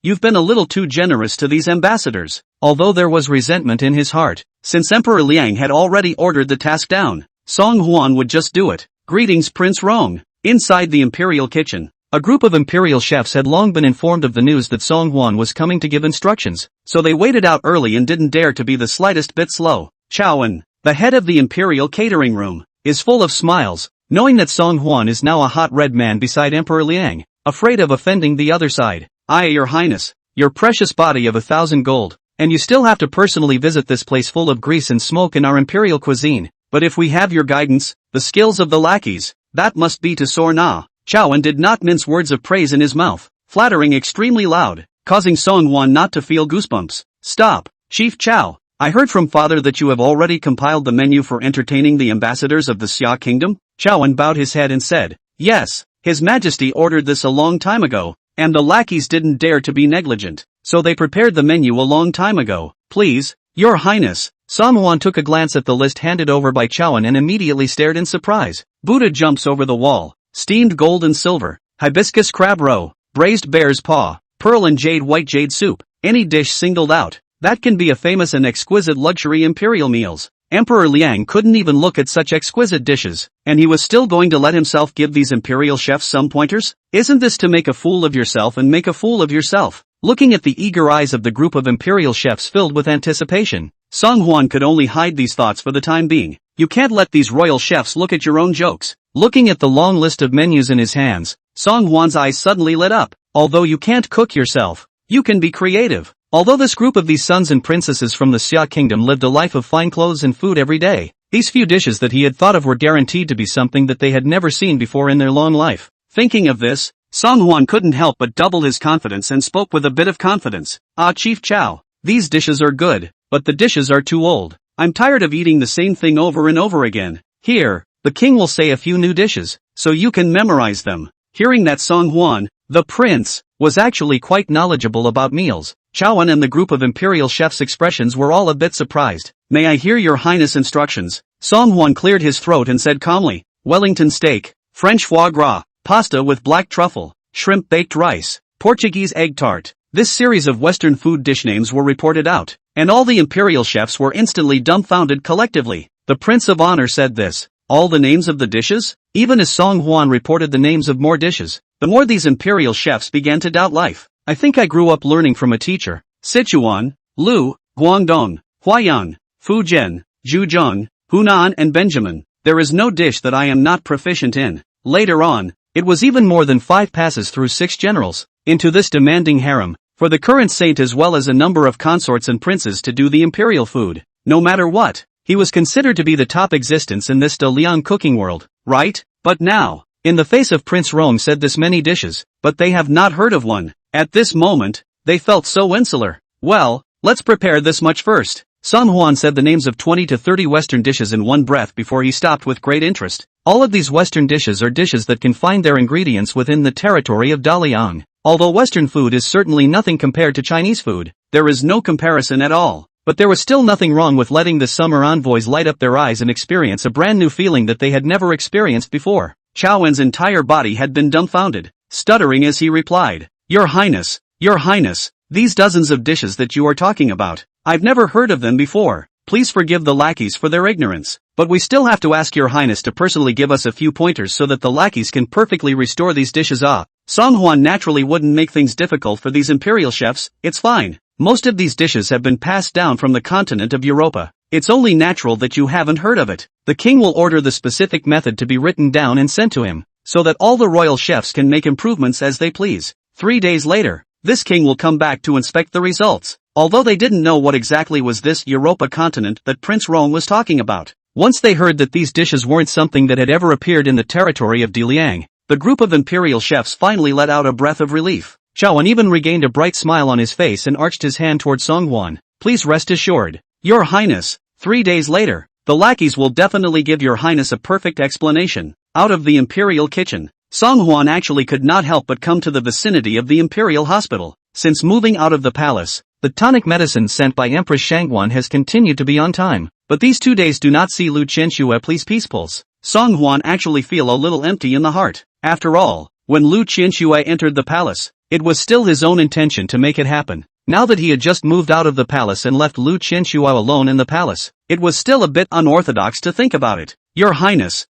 you've been a little too generous to these ambassadors. Although there was resentment in his heart, since Emperor Liang had already ordered the task down, Song Hwan would just do it. Greetings Prince Rong. Inside the imperial kitchen, a group of imperial chefs had long been informed of the news that Song Hwan was coming to give instructions, so they waited out early and didn't dare to be the slightest bit slow. Chowan, the head of the imperial catering room, is full of smiles, knowing that Song Hwan is now a hot red man beside Emperor Liang, afraid of offending the other side. Aye, your highness, your precious body of 1,000 gold, and you still have to personally visit this place full of grease and smoke in our imperial cuisine. But if we have your guidance, the skills of the lackeys, that must be to soar na. Chowan did not mince words of praise in his mouth, flattering extremely loud, causing Song Hwan not to feel goosebumps. Stop, Chief Chow. I heard from father that you have already compiled the menu for entertaining the ambassadors of the Xia kingdom. Chowan bowed his head and said, yes, His Majesty ordered this a long time ago, and the lackeys didn't dare to be negligent, so they prepared the menu a long time ago. Please, your highness. Song Hwan took a glance at the list handed over by Chowan and immediately stared in surprise. Buddha jumps over the wall, steamed gold and silver, hibiscus crab roe, braised bear's paw, pearl and jade white jade soup, any dish singled out. That can be a famous and exquisite luxury imperial meals. Emperor Liang couldn't even look at such exquisite dishes, and he was still going to let himself give these imperial chefs some pointers? Isn't this to make a fool of yourself and make a fool of yourself? Looking at the eager eyes of the group of imperial chefs filled with anticipation, Song Hwan could only hide these thoughts for the time being. You can't let these royal chefs look at your own jokes. Looking at the long list of menus in his hands, Song Hwan's eyes suddenly lit up. Although you can't cook yourself, you can be creative. Although this group of these sons and princesses from the Xia kingdom lived a life of fine clothes and food every day, these few dishes that he had thought of were guaranteed to be something that they had never seen before in their long life. Thinking of this, Song Huan couldn't help but double his confidence and spoke with a bit of confidence. "Ah, Chief Chow, these dishes are good, but the dishes are too old. I'm tired of eating the same thing over and over again. Here, the king will say a few new dishes, so you can memorize them." Hearing that Song Huan, the prince, was actually quite knowledgeable about meals, Chowan and the group of imperial chefs' expressions were all a bit surprised. "May I hear your highness' instructions?" Song Huan cleared his throat and said calmly, "Wellington steak, French foie gras, pasta with black truffle, shrimp baked rice, Portuguese egg tart." This series of Western food dish names were reported out, and all the imperial chefs were instantly dumbfounded collectively. The Prince of Honor said this. All the names of the dishes? Even as Song Huan reported the names of more dishes, the more these imperial chefs began to doubt life. "I think I grew up learning from a teacher. Sichuan, Lu, Guangdong, Huaiyang, Fujian, Zhejiang, Hunan and Benjamin. There is no dish that I am not proficient in." Later on, it was even more than 5 passes through 6 generals into this demanding harem, for the current saint as well as a number of consorts and princes to do the imperial food. No matter what, he was considered to be the top existence in this De Liang cooking world, right? But now, in the face of Prince Rong said this many dishes, but they have not heard of one. At this moment, they felt so insular. "Well, let's prepare this much first." Song Huan said the names of 20 to 30 Western dishes in one breath before he stopped with great interest. All of these Western dishes are dishes that can find their ingredients within the territory of Daliang. Although Western food is certainly nothing compared to Chinese food, there is no comparison at all. But there was still nothing wrong with letting the summer envoys light up their eyes and experience a brand new feeling that they had never experienced before. Chowan's entire body had been dumbfounded, stuttering as he replied, Your Highness, these dozens of dishes that you are talking about, I've never heard of them before. Please forgive the lackeys for their ignorance, but we still have to ask Your Highness to personally give us a few pointers so that the lackeys can perfectly restore these dishes. Song Huan naturally wouldn't make things difficult for these imperial chefs. It's fine. Most of these dishes have been passed down from the continent of Europa. It's only natural that you haven't heard of it. The king will order the specific method to be written down and sent to him, so that all the royal chefs can make improvements as they please. 3 days later, this king will come back to inspect the results. Although they didn't know what exactly was this Europa continent that Prince Rong was talking about. Once they heard that these dishes weren't something that had ever appeared in the territory of Diliang, the group of imperial chefs finally let out a breath of relief. Chowan even regained a bright smile on his face and arched his hand toward Song Huan. Please rest assured, Your Highness. 3 days later, the lackeys will definitely give Your Highness a perfect explanation. Out of the imperial kitchen, Song Huan actually could not help but come to the vicinity of the imperial hospital. Since moving out of the palace, the tonic medicine sent by Empress Shangguan has continued to be on time. But these 2 days do not see Lu Qianxue please peace pulse. Song Huan actually feel a little empty in the heart. After all, when Lu Qianxue entered the palace, it was still his own intention to make it happen. Now that he had just moved out of the palace and left Lu Qianxue alone in the palace, it was still a bit unorthodox to think about it. Your Highness,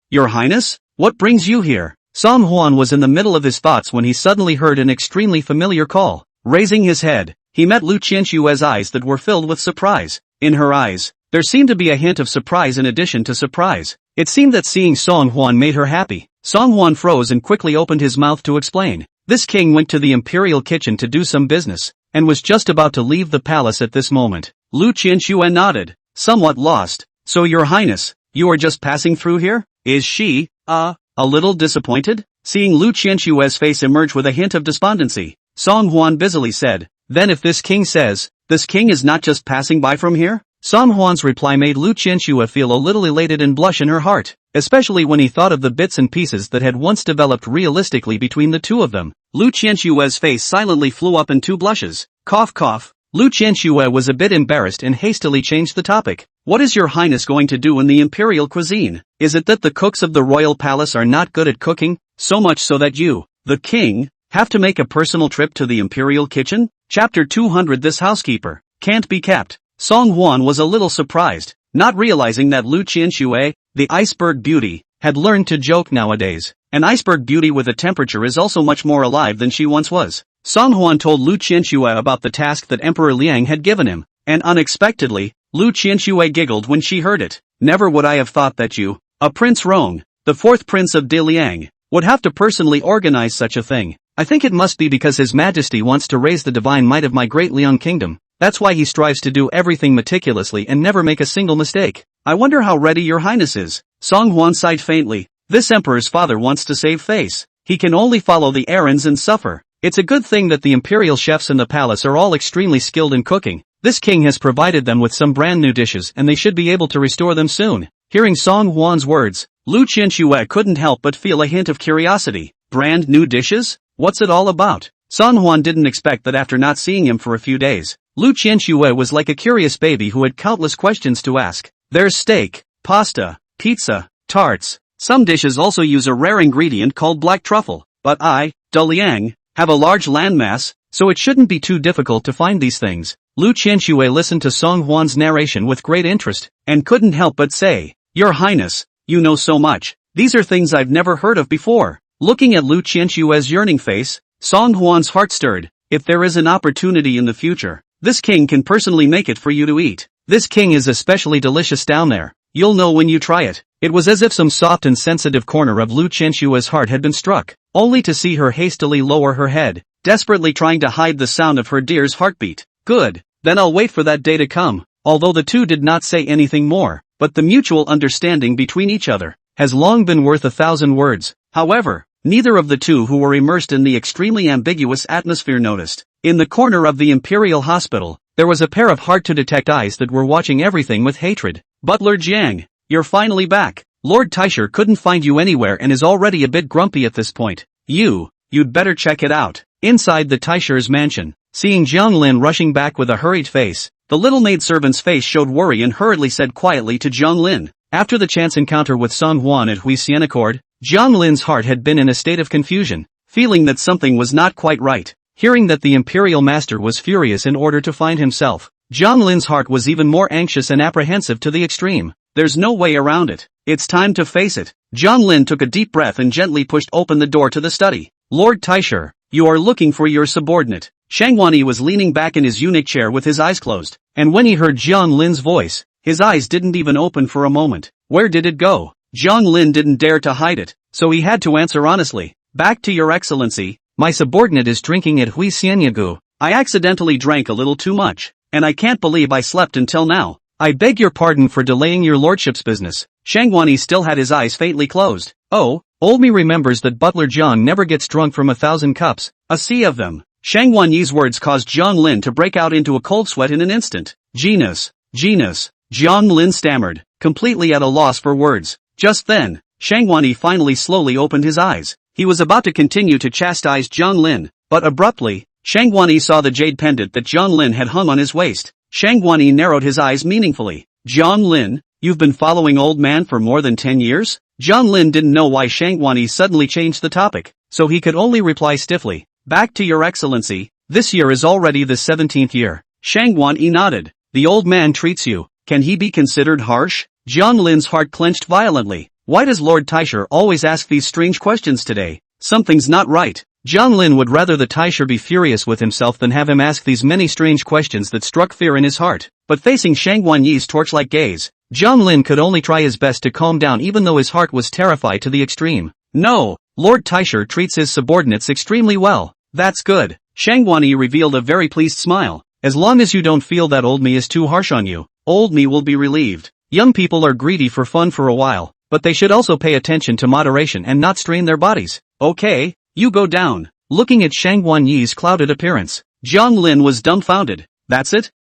what brings you here? Song Huan was in the middle of his thoughts when he suddenly heard an extremely familiar call. Raising his head, he met Lu Qianxue's eyes that were filled with surprise. In her eyes, there seemed to be a hint of surprise in addition to surprise. It seemed that seeing Song Huan made her happy. Song Huan froze and quickly opened his mouth to explain. This king went to the imperial kitchen to do some business, and was just about to leave the palace at this moment. Lu Qianxue nodded, somewhat lost. So Your Highness, you are just passing through here? Is she, a little disappointed? Seeing Lu Qianxue's face emerge with a hint of despondency, Song Huan busily said, Then if this king says, this king is not just passing by from here? Song Huan's reply made Lu Qianxue feel a little elated and blush in her heart, especially when he thought of the bits and pieces that had once developed realistically between the two of them. Lu Qianxue's face silently flew up in 2 blushes. Cough cough. Lu Qianxue was a bit embarrassed and hastily changed the topic. What is Your Highness going to do in the imperial cuisine? Is it that the cooks of the royal palace are not good at cooking, so much so that you, the king, have to make a personal trip to the imperial kitchen? Chapter 200 This housekeeper can't be kept. Song Huan was a little surprised, not realizing that Lu Qianxue, the iceberg beauty, had learned to joke nowadays. An iceberg beauty with a temperature is also much more alive than she once was. Song Huan told Lu Qianxue about the task that Emperor Liang had given him, and unexpectedly, Lu Qianxue giggled when she heard it. Never would I have thought that you, a Prince Rong, the 4th Prince of Diliang, would have to personally organize such a thing. I think it must be because His Majesty wants to raise the divine might of my great Liang kingdom. That's why he strives to do everything meticulously and never make a single mistake. I wonder how ready your highness is. Song Hwan sighed faintly. This emperor's father wants to save face. He can only follow the errands and suffer. It's a good thing that the imperial chefs in the palace are all extremely skilled in cooking. This king has provided them with some brand new dishes and they should be able to restore them soon. Hearing Song Hwan's words, Lu Qianxue couldn't help but feel a hint of curiosity. Brand new dishes? What's it all about? Song Hwan didn't expect that after not seeing him for a few days, Lu Qianxue was like a curious baby who had countless questions to ask. There's steak, pasta, pizza, tarts. Some dishes also use a rare ingredient called black truffle, but I, De Liang, have a large landmass, so it shouldn't be too difficult to find these things. Lu Qianxue listened to Song Hwan's narration with great interest, and couldn't help but say, Your Highness, you know so much. These are things I've never heard of before. Looking at Lu Qianxue's yearning face, Song Hwan's heart stirred. If there is an opportunity in the future, this king can personally make it for you to eat. This king is especially delicious down there. You'll know when you try it. It was as if some soft and sensitive corner of Lu Qianxue's heart had been struck, only to see her hastily lower her head, desperately trying to hide the sound of her dear's heartbeat. Good, then I'll wait for that day to come. Although the two did not say anything more, but the mutual understanding between each other has long been worth 1,000 words. However, neither of the two who were immersed in the extremely ambiguous atmosphere noticed. In the corner of the Imperial Hospital, there was a pair of hard-to-detect eyes that were watching everything with hatred. Butler Jiang, you're finally back. Lord Taisher couldn't find you anywhere and is already a bit grumpy at this point. You'd better check it out. Inside the Taisher's mansion, seeing Jiang Lin rushing back with a hurried face, the little maidservant's face showed worry and hurriedly said quietly to Jiang Lin. After the chance encounter with Song Hwan at Huisian Accord, Jiang Lin's heart had been in a state of confusion, feeling that something was not quite right. Hearing that the imperial master was furious in order to find himself, Jiang Lin's heart was even more anxious and apprehensive to the extreme. There's no way around it. It's time to face it. Jiang Lin took a deep breath and gently pushed open the door to the study. Lord Taisher, you are looking for your subordinate. Shangwani was leaning back in his eunuch chair with his eyes closed, and when he heard Jiang Lin's voice, his eyes didn't even open for a moment. Where did it go? Jiang Lin didn't dare to hide it, so he had to answer honestly. Back to your excellency. My subordinate is drinking at Huisianyagu. I accidentally drank a little too much, and I can't believe I slept until now. I beg your pardon for delaying your lordship's business. Shangwani still had his eyes faintly closed. Oh, old me remembers that Butler Jiang never gets drunk from 1,000 cups, a sea of them. Shangwani's words caused Jiang Lin to break out into a cold sweat in an instant. Genus. Jiang Lin stammered, completely at a loss for words. Just then, Shangwani finally slowly opened his eyes. He was about to continue to chastise Jiang Lin, but abruptly, Shangwani saw the jade pendant that Jiang Lin had hung on his waist. Shangwani narrowed his eyes meaningfully. Jiang Lin, you've been following old man for more than 10 years? Jiang Lin didn't know why Shangwani suddenly changed the topic, so he could only reply stiffly. Back to your excellency, this year is already the 17th year. Shangwani nodded. The old man treats you. Can he be considered harsh? Jiang Lin's heart clenched violently. Why does Lord Taisher always ask these strange questions today? Something's not right. Jiang Lin would rather the Taisher be furious with himself than have him ask these many strange questions that struck fear in his heart. But facing Shangwani's torch-like gaze, Jiang Lin could only try his best to calm down even though his heart was terrified to the extreme. No, Lord Taisher treats his subordinates extremely well. That's good. Shangwani revealed a very pleased smile. As long as you don't feel that old me is too harsh on you, old me will be relieved. Young people are greedy for fun for a while, but they should also pay attention to moderation and not strain their bodies. Okay, you go down. Looking at Shangwani's clouded appearance, Jiang Lin was dumbfounded. That's it?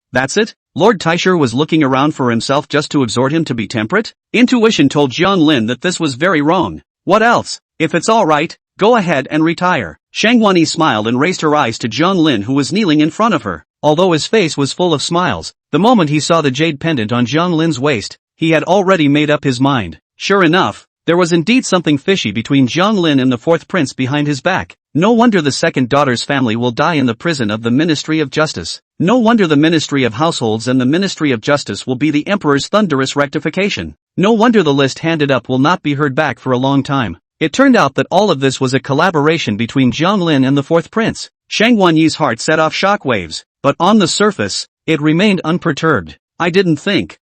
Lord Taisher was looking around for himself just to exhort him to be temperate? Intuition told Jiang Lin that this was very wrong. What else? If it's alright, go ahead and retire. Shangwani smiled and raised her eyes to Jiang Lin who was kneeling in front of her. Although his face was full of smiles, the moment he saw the jade pendant on Jiang Lin's waist, he had already made up his mind. Sure enough, there was indeed something fishy between Jiang Lin and the fourth prince behind his back. No wonder the second daughter's family will die in the prison of the Ministry of Justice. No wonder the Ministry of Households and the Ministry of Justice will be the Emperor's thunderous rectification. No wonder the list handed up will not be heard back for a long time. It turned out that all of this was a collaboration between Jiang Lin and the fourth prince. Shangwani's heart set off shockwaves, but on the surface, it remained unperturbed. I didn't think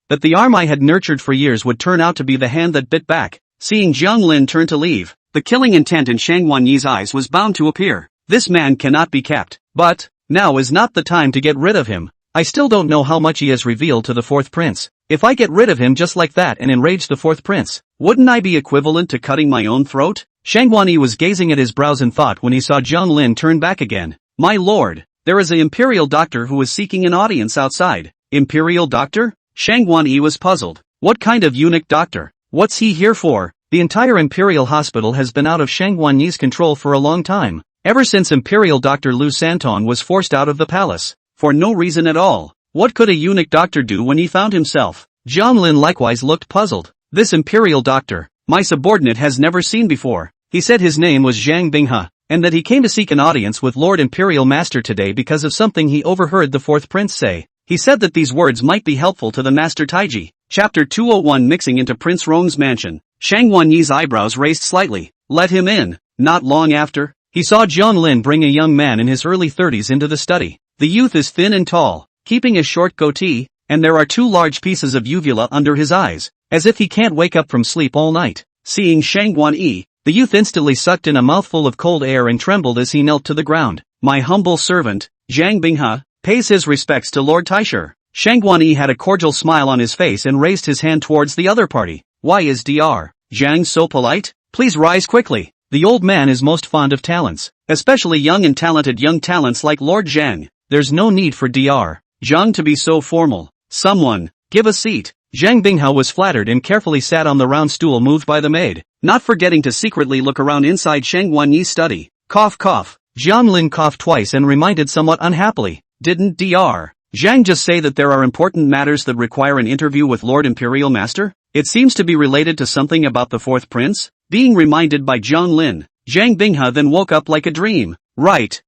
that the arm I had nurtured for years would turn out to be the hand that bit back. Seeing Jiang Lin turn to leave, the killing intent in Shangwani's eyes was bound to appear. This man cannot be kept. But Now is not the time to get rid of him. I still don't know how much he has revealed to the fourth prince. If I get rid of him just like that and enrage the fourth prince, wouldn't I be equivalent to cutting my own throat? Shang Wanyi was gazing at his brows in thought when he saw Zhang Lin turn back again. My lord, there is an imperial doctor who is seeking an audience outside. Imperial doctor? Shang Wanyi was puzzled. What kind of eunuch doctor? What's he here for? The entire imperial hospital has been out of Shang Wanyi's control for a long time. Ever since Imperial Doctor Lu Santon was forced out of the palace. For no reason at all. What could a eunuch doctor do when he found himself? Zhang Lin likewise looked puzzled. This imperial doctor, my subordinate has never seen before. He said his name was Zhang Binghe, and that he came to seek an audience with Lord Imperial Master today because of something he overheard the fourth prince say. He said that these words might be helpful to the Master Taiji. Chapter 201 Mixing into Prince Rong's mansion. Shang Wanyi's eyebrows raised slightly. Let him in. Not long after, he saw Zhang Lin bring a young man in his early 30s into the study. The youth is thin and tall, keeping a short goatee, and there are two large pieces of uvula under his eyes, as if he can't wake up from sleep all night. Seeing Shang Wanyi, the youth instantly sucked in a mouthful of cold air and trembled as he knelt to the ground. My humble servant, Zhang Binghe, pays his respects to Lord Taisher. Shang Wanyi had a cordial smile on his face and raised his hand towards the other party. Why is Dr. Zhang so polite? Please rise quickly. The old man is most fond of talents, especially young and talented young talents like Lord Zhang. There's no need for Dr. Zhang to be so formal. Someone, give a seat. Zhang Binghe was flattered and carefully sat on the round stool moved by the maid, not forgetting to secretly look around inside Shang Wanyi's study. Cough cough. Zhang Lin coughed twice and reminded somewhat unhappily. Didn't Dr. Zhang just say that there are important matters that require an interview with Lord Imperial Master? It seems to be related to something about the fourth prince? Being reminded by Zhang Lin, Zhang Binghe then woke up like a dream. Right.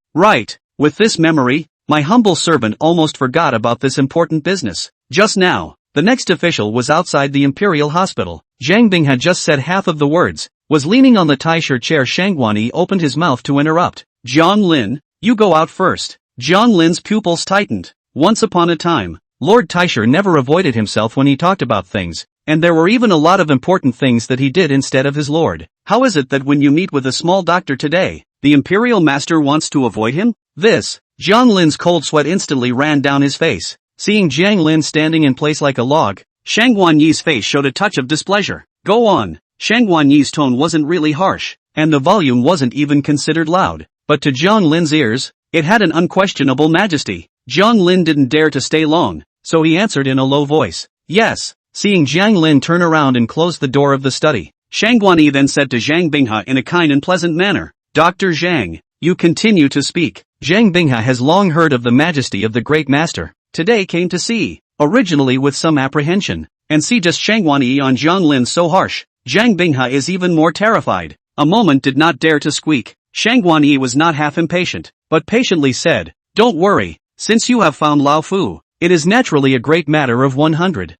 With this memory, my humble servant almost forgot about this important business. Just now, the next official was outside the Imperial Hospital. Zhang Binghe had just said half of the words, was leaning on the Taisher chair. Shang Wanyi opened his mouth to interrupt. Zhang Lin, you go out first. Zhang Lin's pupils tightened. Once upon a time, Lord Taisher never avoided himself when he talked about things, and there were even a lot of important things that he did instead of his lord. How is it that when you meet with a small doctor today, the Imperial Master wants to avoid him? Zhang Lin's cold sweat instantly ran down his face. Seeing Zhang Lin standing in place like a log, Shang Wanyi's face showed a touch of displeasure. Go on. Shang Wanyi's tone wasn't really harsh, and the volume wasn't even considered loud, but to Zhang Lin's ears, it had an unquestionable majesty. Zhang Lin didn't dare to stay long, so he answered in a low voice. Yes. Seeing Zhang Lin turn around and close the door of the study, Shang Wanyi then said to Zhang Binghe in a kind and pleasant manner, Dr. Zhang, you continue to speak. Zhang Binghe has long heard of the majesty of the great master. Today came to see, originally with some apprehension, and see just Shang Wanyi on Zhang Lin so harsh. Zhang Binghe is even more terrified. A moment did not dare to squeak. Shang Wanyi was not half impatient, but patiently said, don't worry, since you have found Lao Fu, it is naturally a great matter of 100,000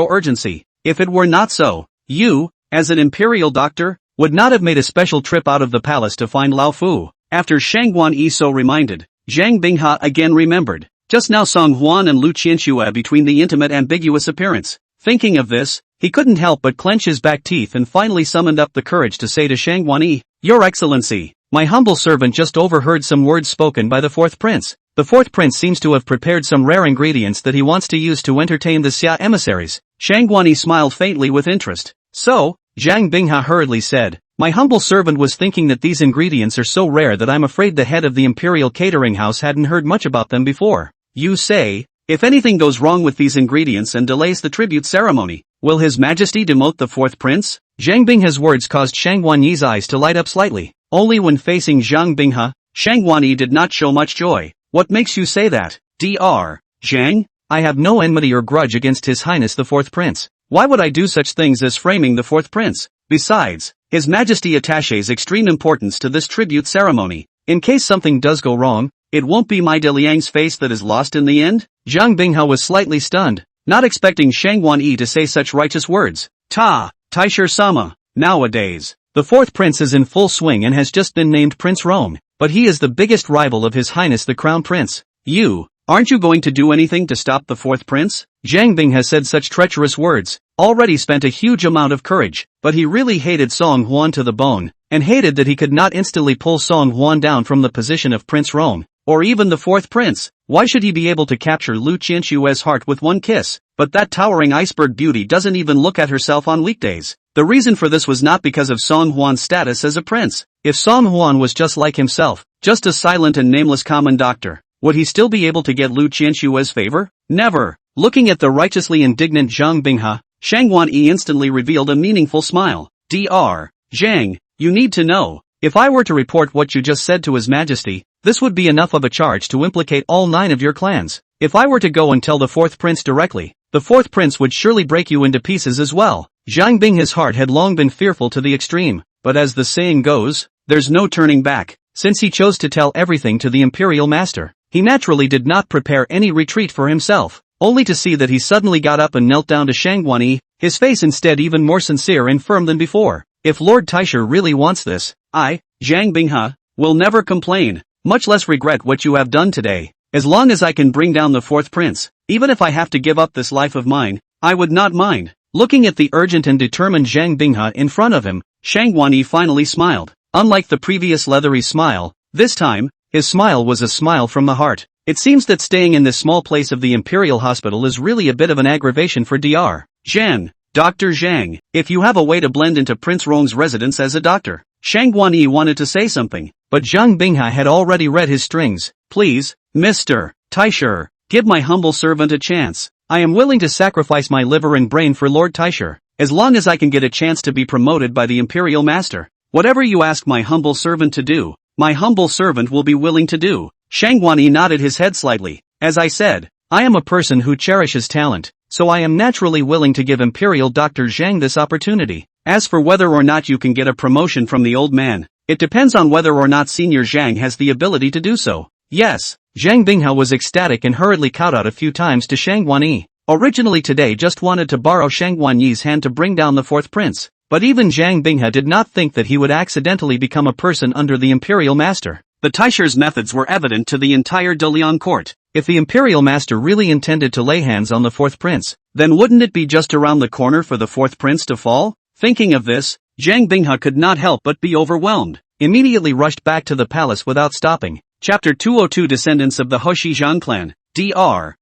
urgency. If it were not so, you, as an imperial doctor, would not have made a special trip out of the palace to find Lao Fu. After Shang Wanyi so reminded, Zhang Binghe again remembered. Just now Song Huan and Lu Qianxue between the intimate ambiguous appearance. Thinking of this, he couldn't help but clench his back teeth and finally summoned up the courage to say to Shang Wanyi, Your Excellency, my humble servant just overheard some words spoken by the fourth prince. The fourth prince seems to have prepared some rare ingredients that he wants to use to entertain the Xia emissaries. Shang Wanyi smiled faintly with interest. So, Zhang Binghe hurriedly said, my humble servant was thinking that these ingredients are so rare that I'm afraid the head of the imperial catering house hadn't heard much about them before. You say, if anything goes wrong with these ingredients and delays the tribute ceremony, will His Majesty demote the fourth prince? Zhang Binghe's words caused Shang Wanyi's eyes to light up slightly. Only when facing Zhang Binghe, Shang Wanyi did not show much joy. What makes you say that, Dr. Zhang? I have no enmity or grudge against His Highness the fourth prince. Why would I do such things as framing the fourth prince? Besides, His Majesty attaches extreme importance to this tribute ceremony. In case something does go wrong, it won't be my De Liang's face that is lost in the end? Zhang Binghe was slightly stunned, not expecting Shang Wanyi to say such righteous words. Taisher-sama. Nowadays, the fourth prince is in full swing and has just been named Prince Rong, but he is the biggest rival of His Highness the Crown Prince. Aren't you going to do anything to stop the fourth prince? Zhang Binghe has said such treacherous words, already spent a huge amount of courage, but he really hated Song Huan to the bone, and hated that he could not instantly pull Song Huan down from the position of Prince Rong. or even the fourth prince. Why should he be able to capture Lu Qianshue's heart with one kiss? But that towering iceberg beauty doesn't even look at herself on weekdays. The reason for this was not because of Song Hwan's status as a prince. If Song Hwan was just like himself, just a silent and nameless common doctor, would he still be able to get Lu Qianshue's favor? Never. Looking at the righteously indignant Zhang Binghe, Shang Wanyi instantly revealed a meaningful smile. Dr. Zhang, you need to know, if I were to report what you just said to His Majesty, this would be enough of a charge to implicate all 9 of your clans. If I were to go and tell the fourth prince directly, the fourth prince would surely break you into pieces as well. Zhang Binghe's heart had long been fearful to the extreme, but as the saying goes, there's no turning back. Since he chose to tell everything to the imperial master, he naturally did not prepare any retreat for himself, only to see that he suddenly got up and knelt down to Shang Wanyi, his face instead even more sincere and firm than before. If Lord Taisha really wants this, I, Zhang Binghe, will never complain, much less regret what you have done today. As long as I can bring down the fourth prince, even if I have to give up this life of mine, I would not mind. Looking at the urgent and determined Zhang Binghe in front of him, Shang Wanyi finally smiled. Unlike the previous leathery smile, this time, his smile was a smile from the heart. It seems that staying in this small place of the Imperial Hospital is really a bit of an aggravation for Dr. Zhang. Dr. Zhang, if you have a way to blend into Prince Rong's residence as a doctor. Shang Wanyi wanted to say something, but Zhang Binghe had already read his strings. Please, Mr. Taisha, give my humble servant a chance. I am willing to sacrifice my liver and brain for Lord Taisha, as long as I can get a chance to be promoted by the Imperial Master. Whatever you ask my humble servant to do, my humble servant will be willing to do. Shang Wanyi nodded his head slightly. As I said, I am a person who cherishes talent, so I am naturally willing to give Imperial Dr. Zhang this opportunity. As for whether or not you can get a promotion from the old man, it depends on whether or not Senior Zhang has the ability to do so. Yes. Zhang Binghe was ecstatic and hurriedly kowtowed a few times to Shang Wanyi. Originally today just wanted to borrow Shang Wanyi's hand to bring down the fourth prince, but even Zhang Binghe did not think that he would accidentally become a person under the Imperial Master. The Taisha's methods were evident to the entire Dalian court. If the Imperial Master really intended to lay hands on the fourth prince, then wouldn't it be just around the corner for the fourth prince to fall? Thinking of this, Zhang Binghe could not help but be overwhelmed. Immediately rushed back to the palace without stopping. Chapter 202 Descendants of the Hoshizhan clan. Dr.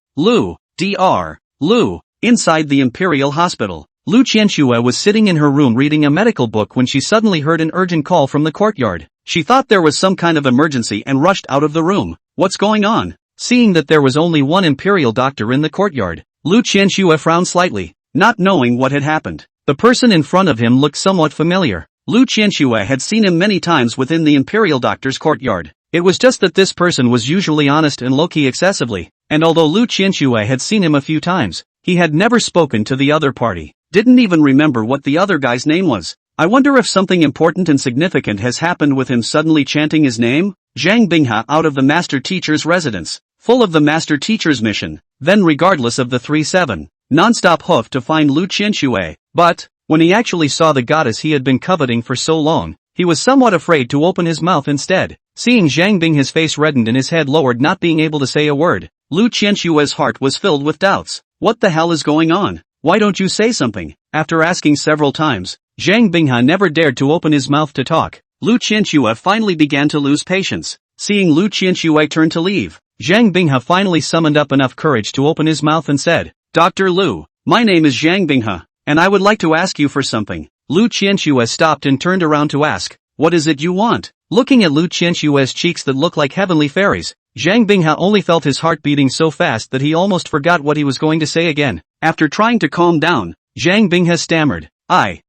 Lu. Inside the Imperial Hospital, Lu Qianshue was sitting in her room reading a medical book when she suddenly heard an urgent call from the courtyard. She thought there was some kind of emergency and rushed out of the room. What's going on? Seeing that there was only one Imperial doctor in the courtyard, Lu Qianshue frowned slightly, not knowing what had happened. The person in front of him looked somewhat familiar. Lu Qianshue had seen him many times within the Imperial doctor's courtyard. It was just that this person was usually honest and low-key excessively, and although Lu Qianshue had seen him a few times, he had never spoken to the other party. Didn't even remember what the other guy's name was. I wonder if something important and significant has happened with him suddenly chanting his name? Zhang Binghe out of the master teacher's residence, full of the master teacher's mission, then regardless of the 3-7, non-stop hoof to find Lu Qianshue. But, when he actually saw the goddess he had been coveting for so long, he was somewhat afraid to open his mouth instead. Seeing Zhang Binghe's face reddened and his head lowered, not being able to say a word, Lu Qianshue's heart was filled with doubts. What the hell is going on? Why don't you say something? After asking several times, Zhang Binghe never dared to open his mouth to talk. Lu Qianshue finally began to lose patience. Seeing Lu Qianshue turn to leave, Zhang Binghe finally summoned up enough courage to open his mouth and said, Dr. Lu, my name is Zhang Binghe, and I would like to ask you for something. Lu Qianshue stopped and turned around to ask, what is it you want? Looking at Lu Qianshue's cheeks that looked like heavenly fairies, Zhang Binghe only felt his heart beating so fast that he almost forgot what he was going to say again. After trying to calm down, Zhang Binghe stammered, I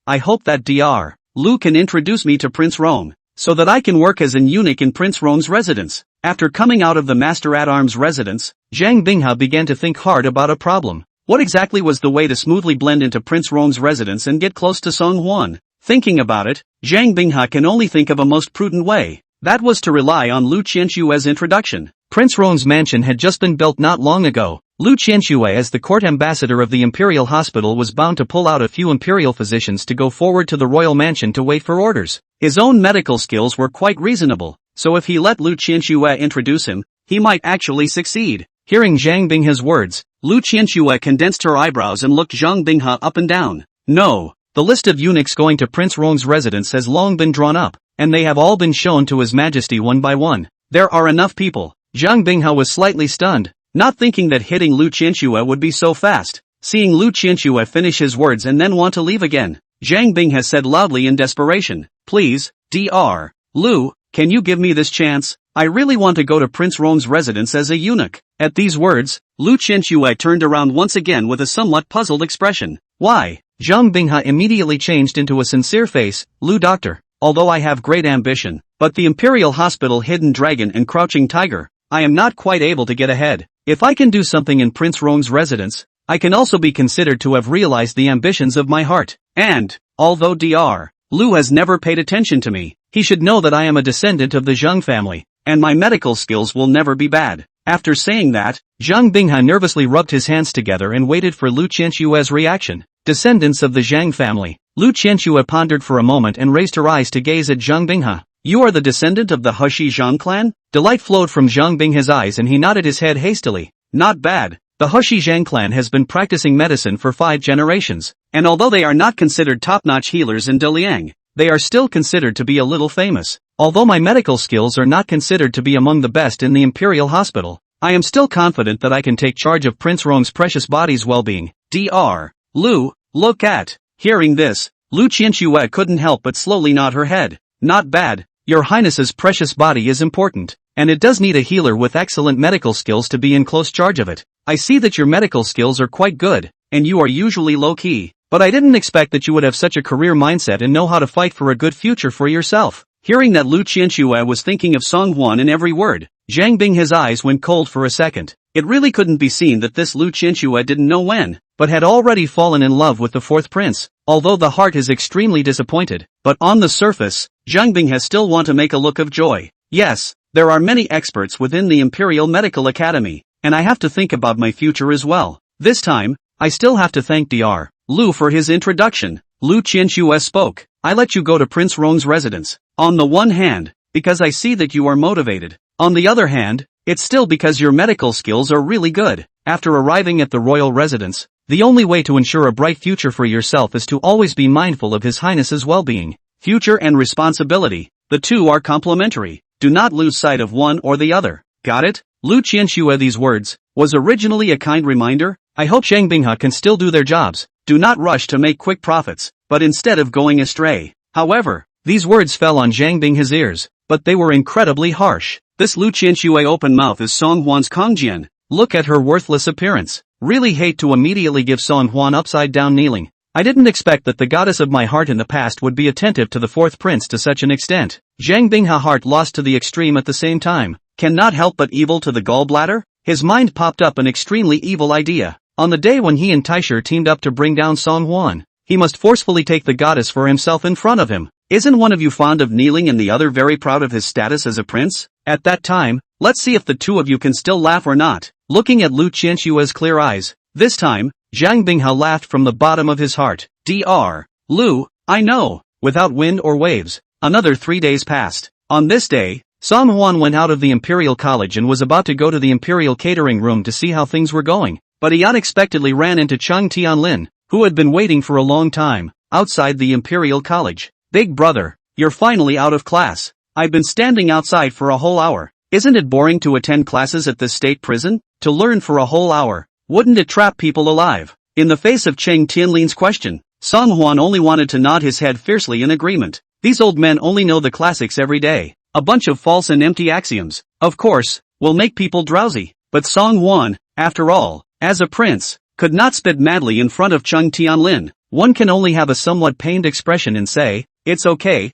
hope that Dr. Lu can introduce me to Prince Rong, so that I can work as an eunuch in Prince Rong's residence. After coming out of the Master-at-Arms residence, Zhang Binghe began to think hard about a problem. What exactly was the way to smoothly blend into Prince Rong's residence and get close to Song Hwan? Thinking about it, Zhang Binghe can only think of a most prudent way. That was to rely on Lu Qianshue's introduction. Prince Rong's mansion had just been built not long ago. Lu Qianshue as the court ambassador of the Imperial Hospital was bound to pull out a few Imperial physicians to go forward to the royal mansion to wait for orders. His own medical skills were quite reasonable, so if he let Lu Qianshue introduce him, he might actually succeed. Hearing Zhang Binghe's words, Lu Qianshue condensed her eyebrows and looked Zhang Binghe up and down. No, the list of eunuchs going to Prince Rong's residence has long been drawn up, and they have all been shown to His Majesty one by one. There are enough people. Zhang Binghe was slightly stunned, not thinking that hitting Lu Qianxue would be so fast. Seeing Lu Qianxue finish his words and then want to leave again, Zhang Binghe said loudly in desperation, "Please, Dr. Lu, can you give me this chance? I really want to go to Prince Rong's residence as a eunuch." At these words, Lu Qianxue turned around once again with a somewhat puzzled expression. "Why?" Zhang Binghe immediately changed into a sincere face. "Lu doctor, although I have great ambition, but the Imperial Hospital Hidden Dragon and Crouching Tiger, I am not quite able to get ahead. If I can do something in Prince Rong's residence, I can also be considered to have realized the ambitions of my heart. And, although Dr. Lu has never paid attention to me, he should know that I am a descendant of the Zhang family, and my medical skills will never be bad." After saying that, Zhang Binghe nervously rubbed his hands together and waited for Lu Qianxue's reaction. Descendants of the Zhang family. Lu Qianxue pondered for a moment and raised her eyes to gaze at Zhang Binghe. "You are the descendant of the Heshi Zhang clan?" Delight flowed from Zhang Binghe's eyes and he nodded his head hastily. "Not bad. The Heshi Zhang clan has been practicing medicine for 5 generations, and although they are not considered top-notch healers in Daliang, they are still considered to be a little famous. Although my medical skills are not considered to be among the best in the Imperial Hospital, I am still confident that I can take charge of Prince Rong's precious body's well-being." Dr. Lu, look at. Hearing this, Lu Qianxue couldn't help but slowly nod her head. "Not bad. Your Highness's precious body is important, and it does need a healer with excellent medical skills to be in close charge of it. I see that your medical skills are quite good, and you are usually low-key, but I didn't expect that you would have such a career mindset and know how to fight for a good future for yourself." Hearing that Lu Qianxue was thinking of Song Huan in every word, Zhang Binghe's eyes went cold for a second. It really couldn't be seen that this Lu Qianxue didn't know when, but had already fallen in love with the 4th prince, although the heart is extremely disappointed. But on the surface, Zhang Binghe still want to make a look of joy. "Yes, there are many experts within the Imperial Medical Academy, and I have to think about my future as well. This time, I still have to thank Dr. Lu for his introduction." Lu Qianxue spoke. "I let you go to Prince Rong's residence, on the one hand, because I see that you are motivated. On the other hand, it's still because your medical skills are really good. After arriving at the royal residence, the only way to ensure a bright future for yourself is to always be mindful of His Highness's well-being. Future and responsibility, the two are complementary. Do not lose sight of one or the other. Got it?" Lu Qianxue these words was originally a kind reminder. I hope Zhang Binghe can still do their jobs. Do not rush to make quick profits, but instead of going astray. However, these words fell on Zhang Binghe's ears, but they were incredibly harsh. This Lu Qianxue open mouth is Song Huan's Kongjian. Look at her worthless appearance. Really hate to immediately give Song Huan upside down kneeling. I didn't expect that the goddess of my heart in the past would be attentive to the 4th prince to such an extent. Zhang Binghe heart lost to the extreme at the same time. Cannot help but evil to the gallbladder? His mind popped up an extremely evil idea. On the day when he and Taisher teamed up to bring down Song Huan, he must forcefully take the goddess for himself in front of him. Isn't one of you fond of kneeling and the other very proud of his status as a prince? At that time, let's see if the two of you can still laugh or not. Looking at Lu Qianxue's clear eyes, this time, Zhang Binghe laughed from the bottom of his heart. Dr. Lu, I know. Without wind or waves, another 3 days passed. On this day, Song Huan went out of the Imperial College and was about to go to the Imperial catering room to see how things were going, but he unexpectedly ran into Chang Tianlin, who had been waiting for a long time, outside the Imperial College. "Big brother, you're finally out of class. I've been standing outside for a whole hour. Isn't it boring to attend classes at this state prison? To learn for a whole hour, wouldn't it trap people alive?" In the face of Chang Tianlin's question, Song Huan only wanted to nod his head fiercely in agreement. These old men only know the classics every day. A bunch of false and empty axioms, of course, will make people drowsy. But Song Huan, after all, as a prince, could not spit madly in front of Chang Tianlin. One can only have a somewhat pained expression and say, it's okay.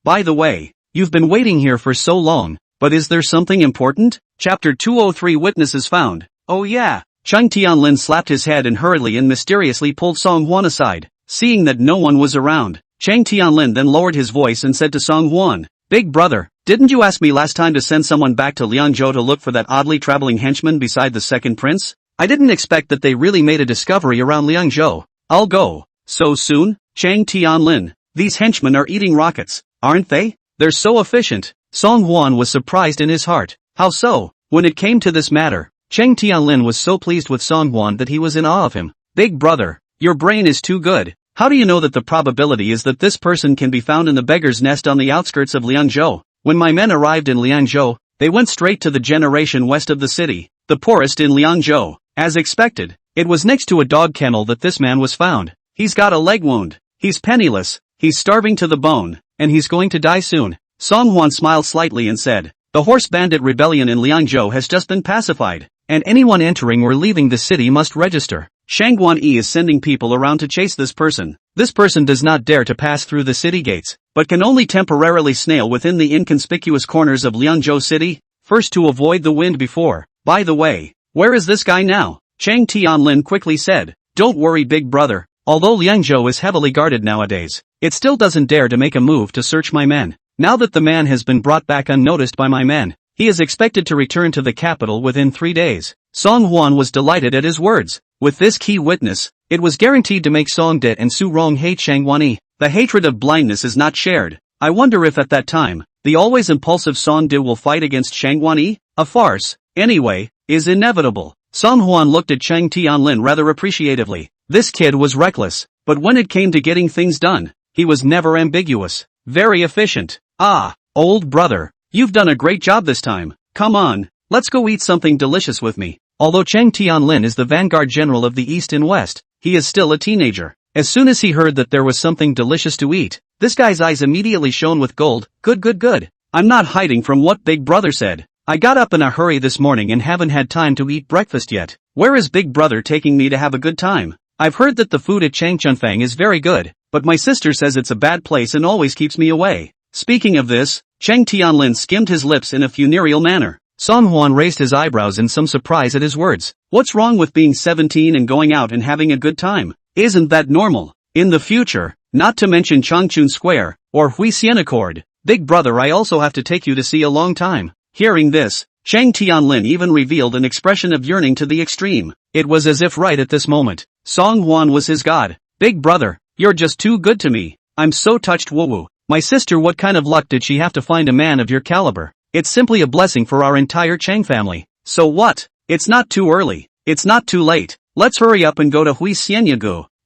By the way, you've been waiting here for so long, but is there something important? Chapter 203 Witnesses Found. Oh yeah. Chang Tianlin slapped his head and hurriedly and mysteriously pulled Song Huan aside. Seeing that no one was around, Chang Tianlin then lowered his voice and said to Song Huan, "Big brother, didn't you ask me last time to send someone back to Liangzhou to look for that oddly traveling henchman beside the second prince? I didn't expect that they really made a discovery around Liangzhou. I'll go." "So soon? Chang Tianlin, these henchmen are eating rockets, aren't they? They're so efficient." Song Huan was surprised in his heart. How so? When it came to this matter, Chang Tianlin was so pleased with Song Huan that he was in awe of him. "Big brother, your brain is too good. How do you know that the probability is that this person can be found in the beggar's nest on the outskirts of Liangzhou?" When my men arrived in Liangzhou, they went straight to the generation west of the city, the poorest in Liangzhou. As expected, it was next to a dog kennel that this man was found. He's got a leg wound. He's penniless. He's starving to the bone, and he's going to die soon. Song Huan smiled slightly and said, "The horse bandit rebellion in Liangzhou has just been pacified, and anyone entering or leaving the city must register. Shang Guanyi is sending people around to chase this person. This person does not dare to pass through the city gates, but can only temporarily snail within the inconspicuous corners of Liangzhou city, first to avoid the wind before. By the way, where is this guy now?" Chang Tianlin quickly said, "Don't worry, big brother. Although Liangzhou is heavily guarded nowadays, it still doesn't dare to make a move to search my men. Now that the man has been brought back unnoticed by my men, he is expected to return to the capital within 3 days." Song Huan was delighted at his words. With this key witness, it was guaranteed to make Song Det and Su Rong hate Shang Guanyi. The hatred of blindness is not shared. I wonder if at that time, the always impulsive Song De will fight against Shang Guanyi? A farce, anyway, is inevitable. Song Huan looked at Chang Tianlin rather appreciatively. This kid was reckless, but when it came to getting things done, he was never ambiguous. Very efficient. "Ah, old brother, you've done a great job this time. Come on, let's go eat something delicious with me." Although Chang Tianlin is the vanguard general of the East and West, he is still a teenager. As soon as he heard that there was something delicious to eat, this guy's eyes immediately shone with gold. Good. I'm not hiding from what Big Brother said. I got up in a hurry this morning and haven't had time to eat breakfast yet. Where is Big Brother taking me to have a good time? I've heard that the food at Changchunfang is very good, but my sister says it's a bad place and always keeps me away. Speaking of this, Chang Tianlin skimmed his lips in a funereal manner. Song Huan raised his eyebrows in some surprise at his words. What's wrong with being 17 and going out and having a good time? Isn't that normal? In the future, not to mention Changchun Square, or Huixien Accord, Big Brother, I also have to take you to see a long time. Hearing this, Chang Tianlin even revealed an expression of yearning to the extreme. It was as if right at this moment, Song Huan was his god. "Big Brother, you're just too good to me. I'm so touched, woo-woo. My sister, what kind of luck did she have to find a man of your caliber? It's simply a blessing for our entire Chang family. So what? It's not too early. It's not too late. Let's hurry up and go to Huixien.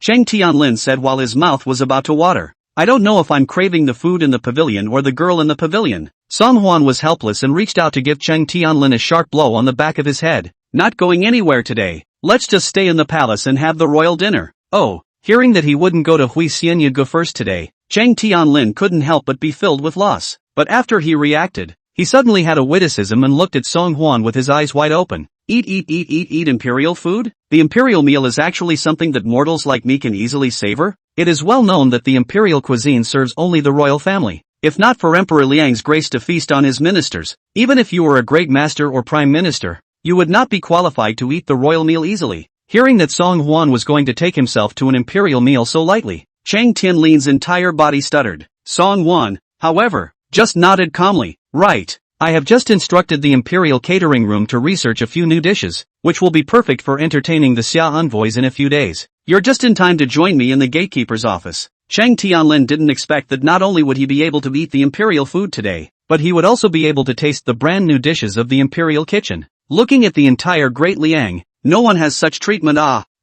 Chang Tianlin said while his mouth was about to water. "I don't know if I'm craving the food in the pavilion or the girl in the pavilion." Song Huan was helpless and reached out to give Chang Tianlin a sharp blow on the back of his head. "Not going anywhere today. Let's just stay in the palace and have the royal dinner." Oh, hearing that he wouldn't go to Huixien first today, Chang Tianlin couldn't help but be filled with loss. But after he reacted, he suddenly had a witticism and looked at Song Huan with his eyes wide open. Eat imperial food? The imperial meal is actually something that mortals like me can easily savor? It is well known that the imperial cuisine serves only the royal family. If not for Emperor Liang's grace to feast on his ministers, even if you were a great master or prime minister, you would not be qualified to eat the royal meal easily. Hearing that Song Huan was going to take himself to an imperial meal so lightly, Chang Tianlin's entire body stuttered. Song Huan, however, just nodded calmly. "Right. I have just instructed the Imperial Catering Room to research a few new dishes, which will be perfect for entertaining the Xia envoys in a few days. You're just in time to join me in the gatekeeper's office." Chang Tianlin didn't expect that not only would he be able to eat the imperial food today, but he would also be able to taste the brand new dishes of the imperial kitchen. Looking at the entire Great Liang, no one has such treatment.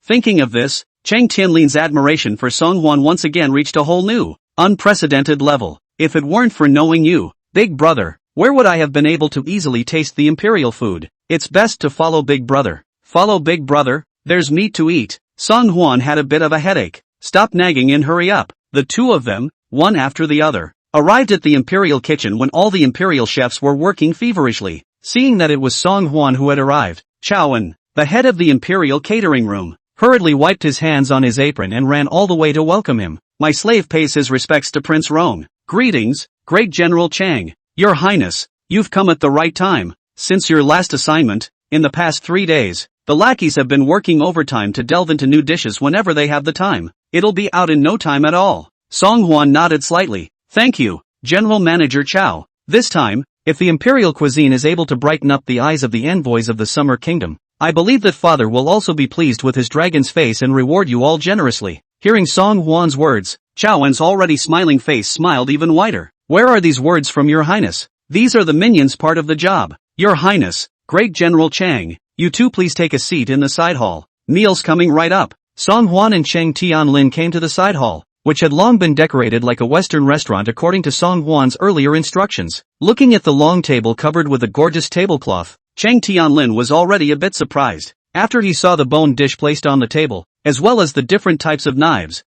Thinking of this, Chang Tianlin's admiration for Song Huan once again reached a whole new, unprecedented level. "If it weren't for knowing you, Big Brother, where would I have been able to easily taste the imperial food? It's best to follow Big Brother." "Follow Big Brother? There's meat to eat." Song Huan had a bit of a headache. "Stop nagging and hurry up." The two of them, one after the other, arrived at the imperial kitchen when all the imperial chefs were working feverishly. Seeing that it was Song Huan who had arrived, Chowan, the head of the imperial catering room, hurriedly wiped his hands on his apron and ran all the way to welcome him. "My slave pays his respects to Prince Rong. Greetings, Great General Chang. Your Highness, you've come at the right time. Since your last assignment, in the past 3 days, the lackeys have been working overtime to delve into new dishes whenever they have the time. It'll be out in no time at all." Song Huan nodded slightly. "Thank you, General Manager Chow. This time, if the imperial cuisine is able to brighten up the eyes of the envoys of the Summer Kingdom, I believe that Father will also be pleased with his dragon's face and reward you all generously." Hearing Song Huan's words, Chowan's already smiling face smiled even wider. "Where are these words from Your Highness? These are the minions part of the job. Your Highness, Great General Chang, you two please take a seat in the side hall. Meal's coming right up." Song Huan and Chang Tianlin came to the side hall. which had long been decorated like a Western restaurant according to Song Hwan's earlier instructions. Looking at the long table covered with a gorgeous tablecloth, Chang Tianlin was already a bit surprised. After he saw the bone dish placed on the table, as well as the different types of knives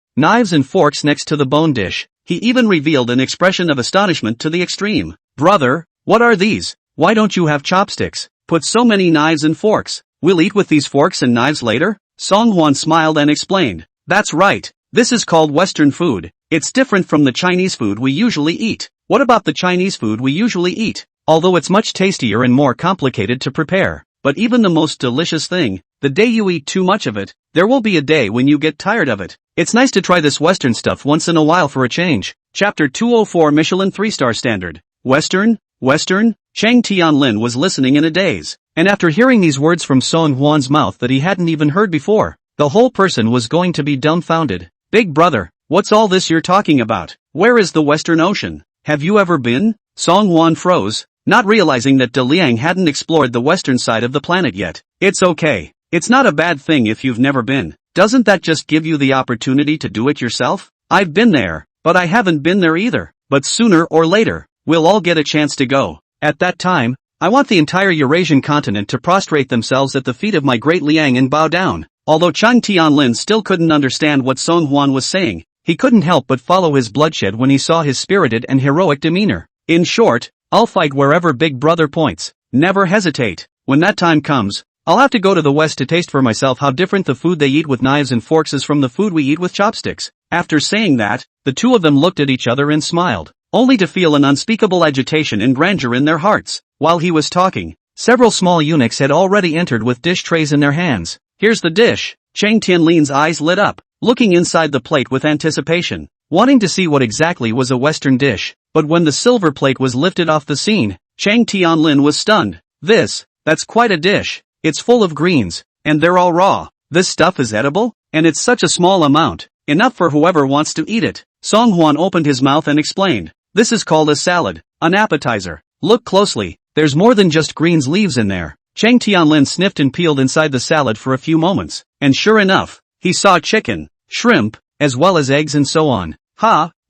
and forks next to the bone dish, he even revealed an expression of astonishment to the extreme. "Brother, what are these? Why don't you have chopsticks? Put so many knives and forks. We'll eat with these forks and knives later?" Song Hwan smiled and explained. "That's right. This is called Western food. It's different from the Chinese food we usually eat." "What about the Chinese food we usually eat?" "Although it's much tastier and more complicated to prepare. But even the most delicious thing, the day you eat too much of it, there will be a day when you get tired of it. It's nice to try this Western stuff once in a while for a change." Chapter 204 Michelin 3-star Standard. Western? Chang Tianlin was listening in a daze. And after hearing these words from Song Hwan's mouth that he hadn't even heard before, the whole person was going to be dumbfounded. "Big brother, what's all this you're talking about? Where is the Western Ocean? Have you ever been?" Song Hwan froze, not realizing that De Liang hadn't explored the western side of the planet yet. "It's okay. It's not a bad thing if you've never been. Doesn't that just give you the opportunity to do it yourself? I've been there, but I haven't been there either. But sooner or later, we'll all get a chance to go. At that time, I want the entire Eurasian continent to prostrate themselves at the feet of my great Liang and bow down." Although Chang Tianlin still couldn't understand what Song Hwan was saying, he couldn't help but follow his bloodshed when he saw his spirited and heroic demeanor. "In short, I'll fight wherever Big Brother points. Never hesitate. When that time comes, I'll have to go to the West to taste for myself how different the food they eat with knives and forks is from the food we eat with chopsticks." After saying that, the two of them looked at each other and smiled, only to feel an unspeakable agitation and grandeur in their hearts. While he was talking, several small eunuchs had already entered with dish trays in their hands. "Here's the dish." Chang Tianlin's eyes lit up, looking inside the plate with anticipation, wanting to see what exactly was a Western dish. But when the silver plate was lifted off the scene, Chang Tianlin was stunned. That's quite a dish. It's full of greens, and they're all raw. This stuff is edible? And it's such a small amount, enough for whoever wants to eat it. Song Hwan opened his mouth and explained. "This is called a salad, an appetizer. Look closely, there's more than just greens leaves in there." Chang Tianlin sniffed and peeled inside the salad for a few moments, and sure enough, he saw chicken, shrimp, as well as eggs and so on.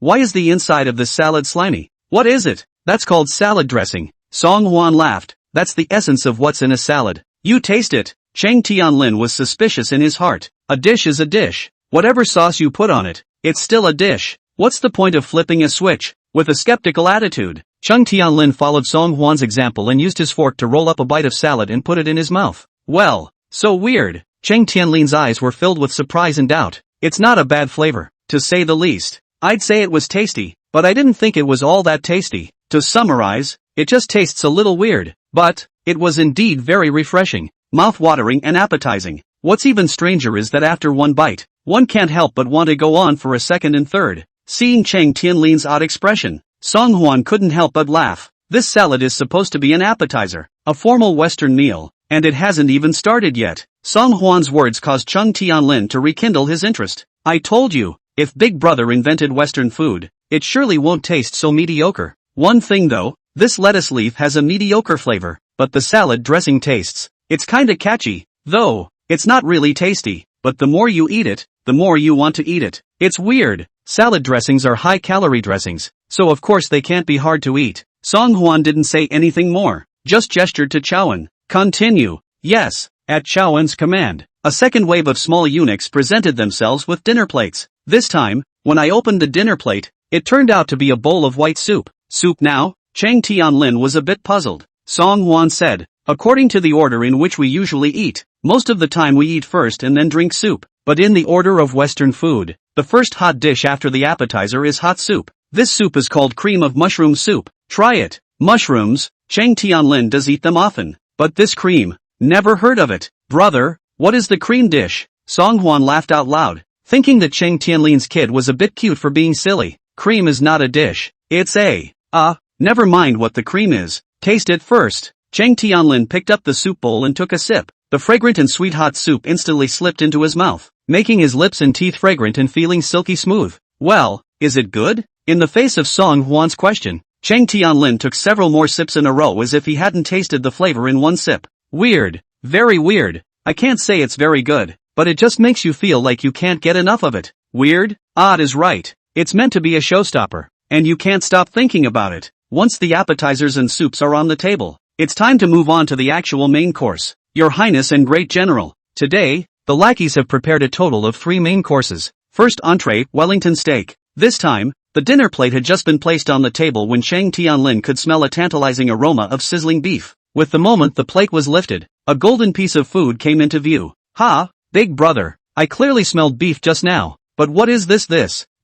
Why is the inside of this salad slimy? What is it? That's called salad dressing. Song Hwan laughed. That's the essence of what's in a salad. You taste it. Chang Tianlin was suspicious in his heart. A dish is a dish. Whatever sauce you put on it, it's still a dish. What's the point of flipping a switch? With a skeptical attitude, Chang Tianlin followed Song Hwan's example and used his fork to roll up a bite of salad and put it in his mouth. Well, so weird. Chang Tianlin's eyes were filled with surprise and doubt. It's not a bad flavor, to say the least. I'd say it was tasty, but I didn't think it was all that tasty. To summarize, it just tastes a little weird, but it was indeed very refreshing, mouth-watering and appetizing. What's even stranger is that after one bite, one can't help but want to go on for a second and third. Seeing Chang Tianlin's odd expression, Song Hwan couldn't help but laugh. This salad is supposed to be an appetizer, a formal Western meal, and it hasn't even started yet. Song Hwan's words caused Chang Tianlin to rekindle his interest. I told you, if Big Brother invented Western food, it surely won't taste so mediocre. One thing though, this lettuce leaf has a mediocre flavor, but the salad dressing tastes. It's kinda catchy, though, it's not really tasty, but the more you eat it, the more you want to eat it. It's weird. Salad dressings are high-calorie dressings, so of course they can't be hard to eat. Song Hwan didn't say anything more, just gestured to Chowan. Continue. Yes, at Chowan's command, a second wave of small eunuchs presented themselves with dinner plates. This time, when I opened the dinner plate, it turned out to be a bowl of white soup. Soup now? Chang Tianlin was a bit puzzled. Song Hwan said, according to the order in which we usually eat, most of the time we eat first and then drink soup. But in the order of Western food, the first hot dish after the appetizer is hot soup. This soup is called cream of mushroom soup. Try it. Mushrooms? Chang Tianlin does eat them often. But this cream? Never heard of it. Brother, what is the cream dish? Song Hwan laughed out loud, thinking that Chang Tianlin's kid was a bit cute for being silly. Cream is not a dish. It's never mind what the cream is. Taste it first. Chang Tianlin picked up the soup bowl and took a sip. The fragrant and sweet hot soup instantly slipped into his mouth, making his lips and teeth fragrant and feeling silky smooth. Well, is it good? In the face of Song Hwan's question, Chang Tianlin took several more sips in a row as if he hadn't tasted the flavor in one sip. Weird. Very weird. I can't say it's very good, but it just makes you feel like you can't get enough of it. Weird? Odd is right. It's meant to be a showstopper, and you can't stop thinking about it. Once the appetizers and soups are on the table, it's time to move on to the actual main course. Your Highness and Great General, today, the lackeys have prepared a total of 3 main courses. First entree, Wellington steak. This time, the dinner plate had just been placed on the table when Chang Tianlin could smell a tantalizing aroma of sizzling beef. With the moment the plate was lifted, a golden piece of food came into view. Ha, big brother, I clearly smelled beef just now, but what is this?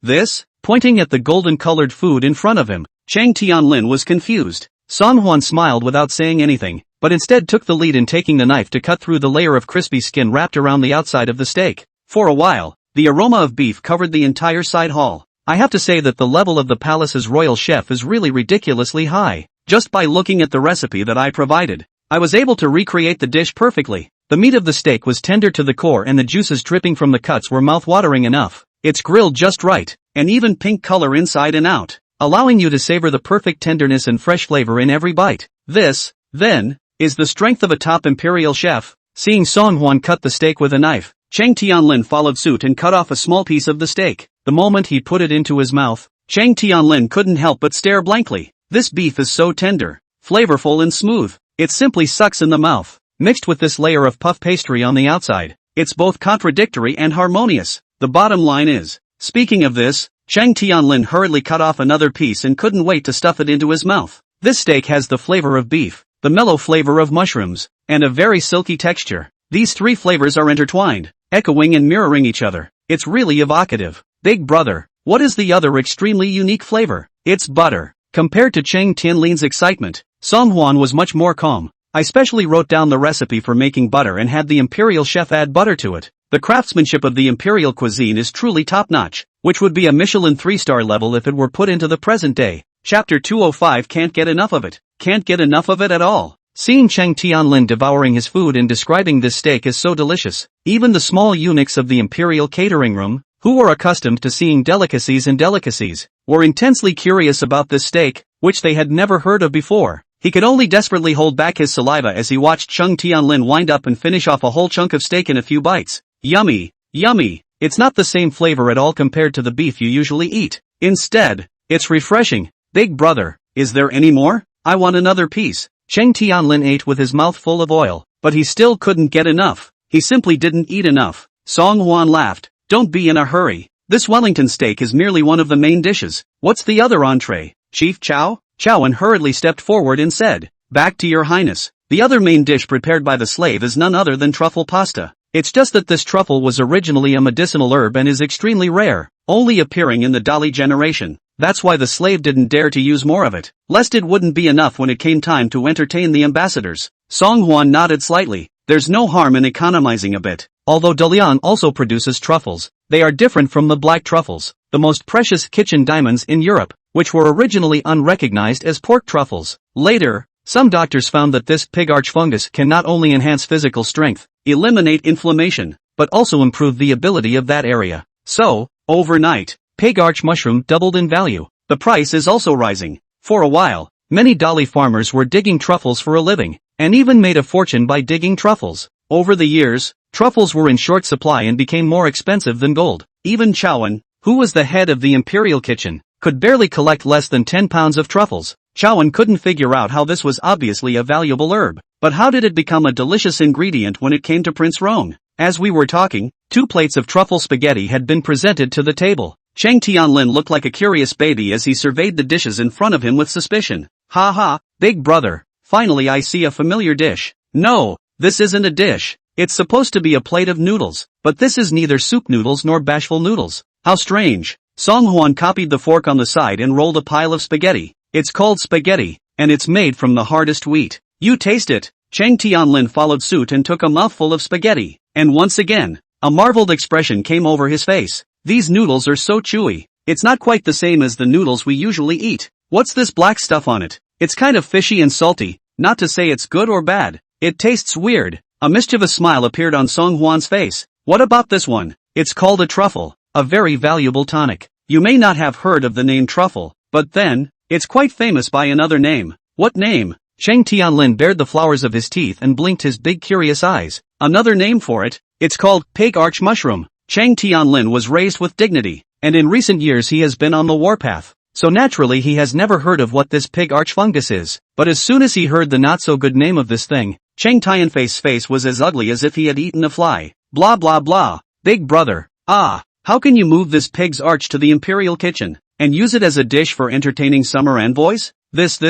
This? Pointing at the golden-colored food in front of him, Chang Tianlin was confused. Song Huan smiled without saying anything, but instead took the lead in taking the knife to cut through the layer of crispy skin wrapped around the outside of the steak. For a while, the aroma of beef covered the entire side hall. I have to say that the level of the palace's royal chef is really ridiculously high. Just by looking at the recipe that I provided, I was able to recreate the dish perfectly. The meat of the steak was tender to the core and the juices dripping from the cuts were mouth-watering enough. It's grilled just right, and even pink color inside and out, allowing you to savor the perfect tenderness and fresh flavor in every bite. This, then, is the strength of a top imperial chef. Seeing Song Huan cut the steak with a knife, Chang Tianlin followed suit and cut off a small piece of the steak. The moment he put it into his mouth, Chang Tianlin couldn't help but stare blankly. This beef is so tender, flavorful and smooth, it simply sucks in the mouth. Mixed with this layer of puff pastry on the outside, it's both contradictory and harmonious. The bottom line is, speaking of this, Chang Tianlin hurriedly cut off another piece and couldn't wait to stuff it into his mouth. This steak has the flavor of beef, the mellow flavor of mushrooms, and a very silky texture. These 3 flavors are intertwined, echoing and mirroring each other. It's really evocative. Big brother, what is the other extremely unique flavor? It's butter. Compared to Chang Tianlin's excitement, Song Huan was much more calm. I specially wrote down the recipe for making butter and had the imperial chef add butter to it. The craftsmanship of the imperial cuisine is truly top-notch, which would be a Michelin 3-star level if it were put into the present day. Chapter 205 Can't get enough of it. Can't get enough of it at all. Seeing Chang Tianlin devouring his food and describing this steak as so delicious, even the small eunuchs of the imperial catering room, who were accustomed to seeing delicacies, were intensely curious about this steak, which they had never heard of before. He could only desperately hold back his saliva as he watched Chang Tianlin wind up and finish off a whole chunk of steak in a few bites. Yummy, yummy. It's not the same flavor at all compared to the beef you usually eat. Instead, it's refreshing. Big brother, is there any more? I want another piece. Chang Tianlin ate with his mouth full of oil, but he still couldn't get enough. He simply didn't eat enough. Song Huan laughed. Don't be in a hurry. This Wellington steak is merely one of the main dishes. What's the other entree? Chief Chow? Chowan hurriedly stepped forward and said, "Back to your highness. The other main dish prepared by the slave is none other than truffle pasta. It's just that this truffle was originally a medicinal herb and is extremely rare, only appearing in the Dali generation. That's why the slave didn't dare to use more of it, lest it wouldn't be enough when it came time to entertain the ambassadors." Song Huan nodded slightly. There's no harm in economizing a bit. Although Dalian also produces truffles, they are different from the black truffles, the most precious kitchen diamonds in Europe, which were originally unrecognized as pork truffles. Later, some doctors found that this pig arch fungus can not only enhance physical strength, eliminate inflammation, but also improve the ability of that area. So, overnight, pig arch mushroom doubled in value. The price is also rising. For a while, many Dali farmers were digging truffles for a living, and even made a fortune by digging truffles. Over the years, truffles were in short supply and became more expensive than gold. Even Chowan, who was the head of the imperial kitchen, could barely collect less than 10 pounds of truffles. Chowan couldn't figure out how this was obviously a valuable herb, but how did it become a delicious ingredient when it came to Prince Rong? As we were talking, 2 plates of truffle spaghetti had been presented to the table. Chang Tianlin looked like a curious baby as he surveyed the dishes in front of him with suspicion. Ha ha, big brother, finally I see a familiar dish. No, this isn't a dish. It's supposed to be a plate of noodles, but this is neither soup noodles nor bashful noodles. How strange. Song Huan copied the fork on the side and rolled a pile of spaghetti. It's called spaghetti, and it's made from the hardest wheat. You taste it. Chang Tianlin followed suit and took a mouthful of spaghetti. And once again, a marveled expression came over his face. These noodles are so chewy. It's not quite the same as the noodles we usually eat. What's this black stuff on it? It's kind of fishy and salty, not to say it's good or bad. It tastes weird. A mischievous smile appeared on Song Huan's face. What about this one? It's called a truffle, a very valuable tonic. You may not have heard of the name truffle, but then, it's quite famous by another name. What name? Chang Tianlin bared the flowers of his teeth and blinked his big curious eyes. Another name for it? It's called pig arch mushroom. Chang Tianlin was raised with dignity. and in recent years he has been on the warpath. So naturally he has never heard of what this pig archfungus is. But as soon as he heard the not-so-good name of this thing, Chang Tianfei's face was as ugly as if he had eaten a fly. Blah blah blah. Big brother. Ah, how can you move this pig's arch to the imperial kitchen, and use it as a dish for entertaining summer envoys? This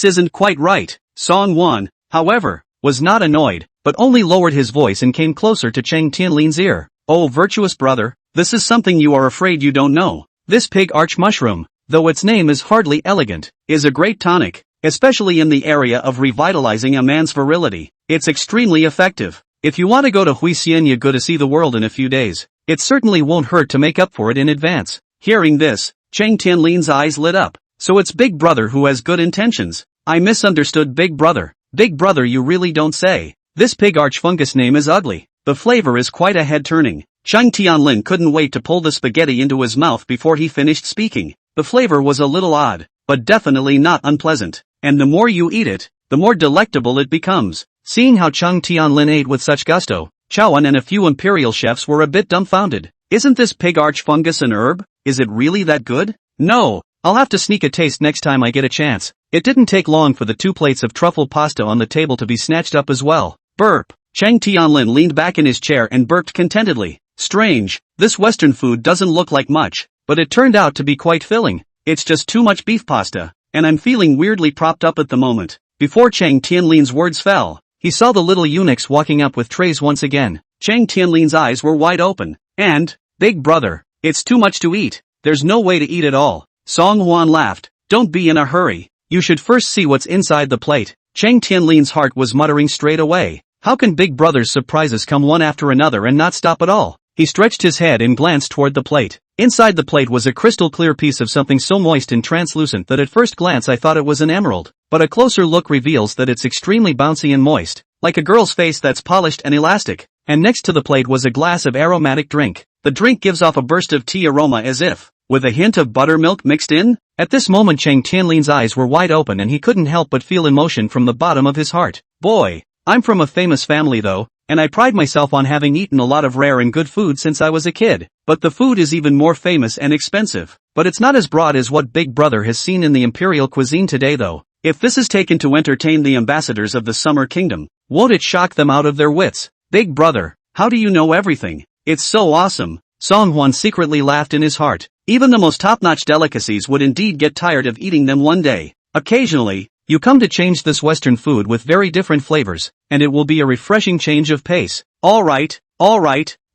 isn't quite right. Song Wan, however, was not annoyed, but only lowered his voice and came closer to Chang Tianlin's ear. Oh virtuous brother, this is something you are afraid you don't know. This pig arch mushroom, though its name is hardly elegant, is a great tonic, especially in the area of revitalizing a man's virility. It's extremely effective. If you want to go to Huixian go to see the world in a few days, it certainly won't hurt to make up for it in advance. Hearing this, Chang Tianlin's eyes lit up. So it's Big Brother who has good intentions. I misunderstood Big Brother. Big Brother, you really don't say. This pig archfungus name is ugly. The flavor is quite a head-turning. Chang Tianlin couldn't wait to pull the spaghetti into his mouth before he finished speaking. The flavor was a little odd, but definitely not unpleasant. And the more you eat it, the more delectable it becomes. Seeing how Chang Tianlin ate with such gusto, Chowan and a few imperial chefs were a bit dumbfounded. Isn't this pig archfungus an herb? Is it really that good? No. I'll have to sneak a taste next time I get a chance. It didn't take long for the 2 plates of truffle pasta on the table to be snatched up as well. Burp. Chang Tianlin leaned back in his chair and burped contentedly. Strange, this Western food doesn't look like much, but it turned out to be quite filling. It's just too much beef pasta, and I'm feeling weirdly propped up at the moment. Before Chang Tianlin's words fell, he saw the little eunuchs walking up with trays once again. Chang Tianlin's eyes were wide open. And, Big Brother, it's too much to eat. There's no way to eat it all. Song Huan laughed. Don't be in a hurry. You should first see what's inside the plate. Chang Tianlin's heart was muttering straight away. How can Big Brother's surprises come one after another and not stop at all? He stretched his head and glanced toward the plate. Inside the plate was a crystal clear piece of something so moist and translucent that at first glance I thought it was an emerald. But a closer look reveals that it's extremely bouncy and moist, like a girl's face that's polished and elastic. And next to the plate was a glass of aromatic drink. The drink gives off a burst of tea aroma as if, with a hint of buttermilk mixed in. At this moment Chang Tianlin's eyes were wide open and he couldn't help but feel emotion from the bottom of his heart. Boy, I'm from a famous family though, and I pride myself on having eaten a lot of rare and good food since I was a kid. But the food is even more famous and expensive. But it's not as broad as what Big Brother has seen in the imperial cuisine today though. If this is taken to entertain the ambassadors of the Summer Kingdom, won't it shock them out of their wits? Big Brother, how do you know everything? It's so awesome. Song Huan secretly laughed in his heart. Even the most top-notch delicacies would indeed get tired of eating them one day. Occasionally, you come to change this Western food with very different flavors, and it will be a refreshing change of pace. Alright,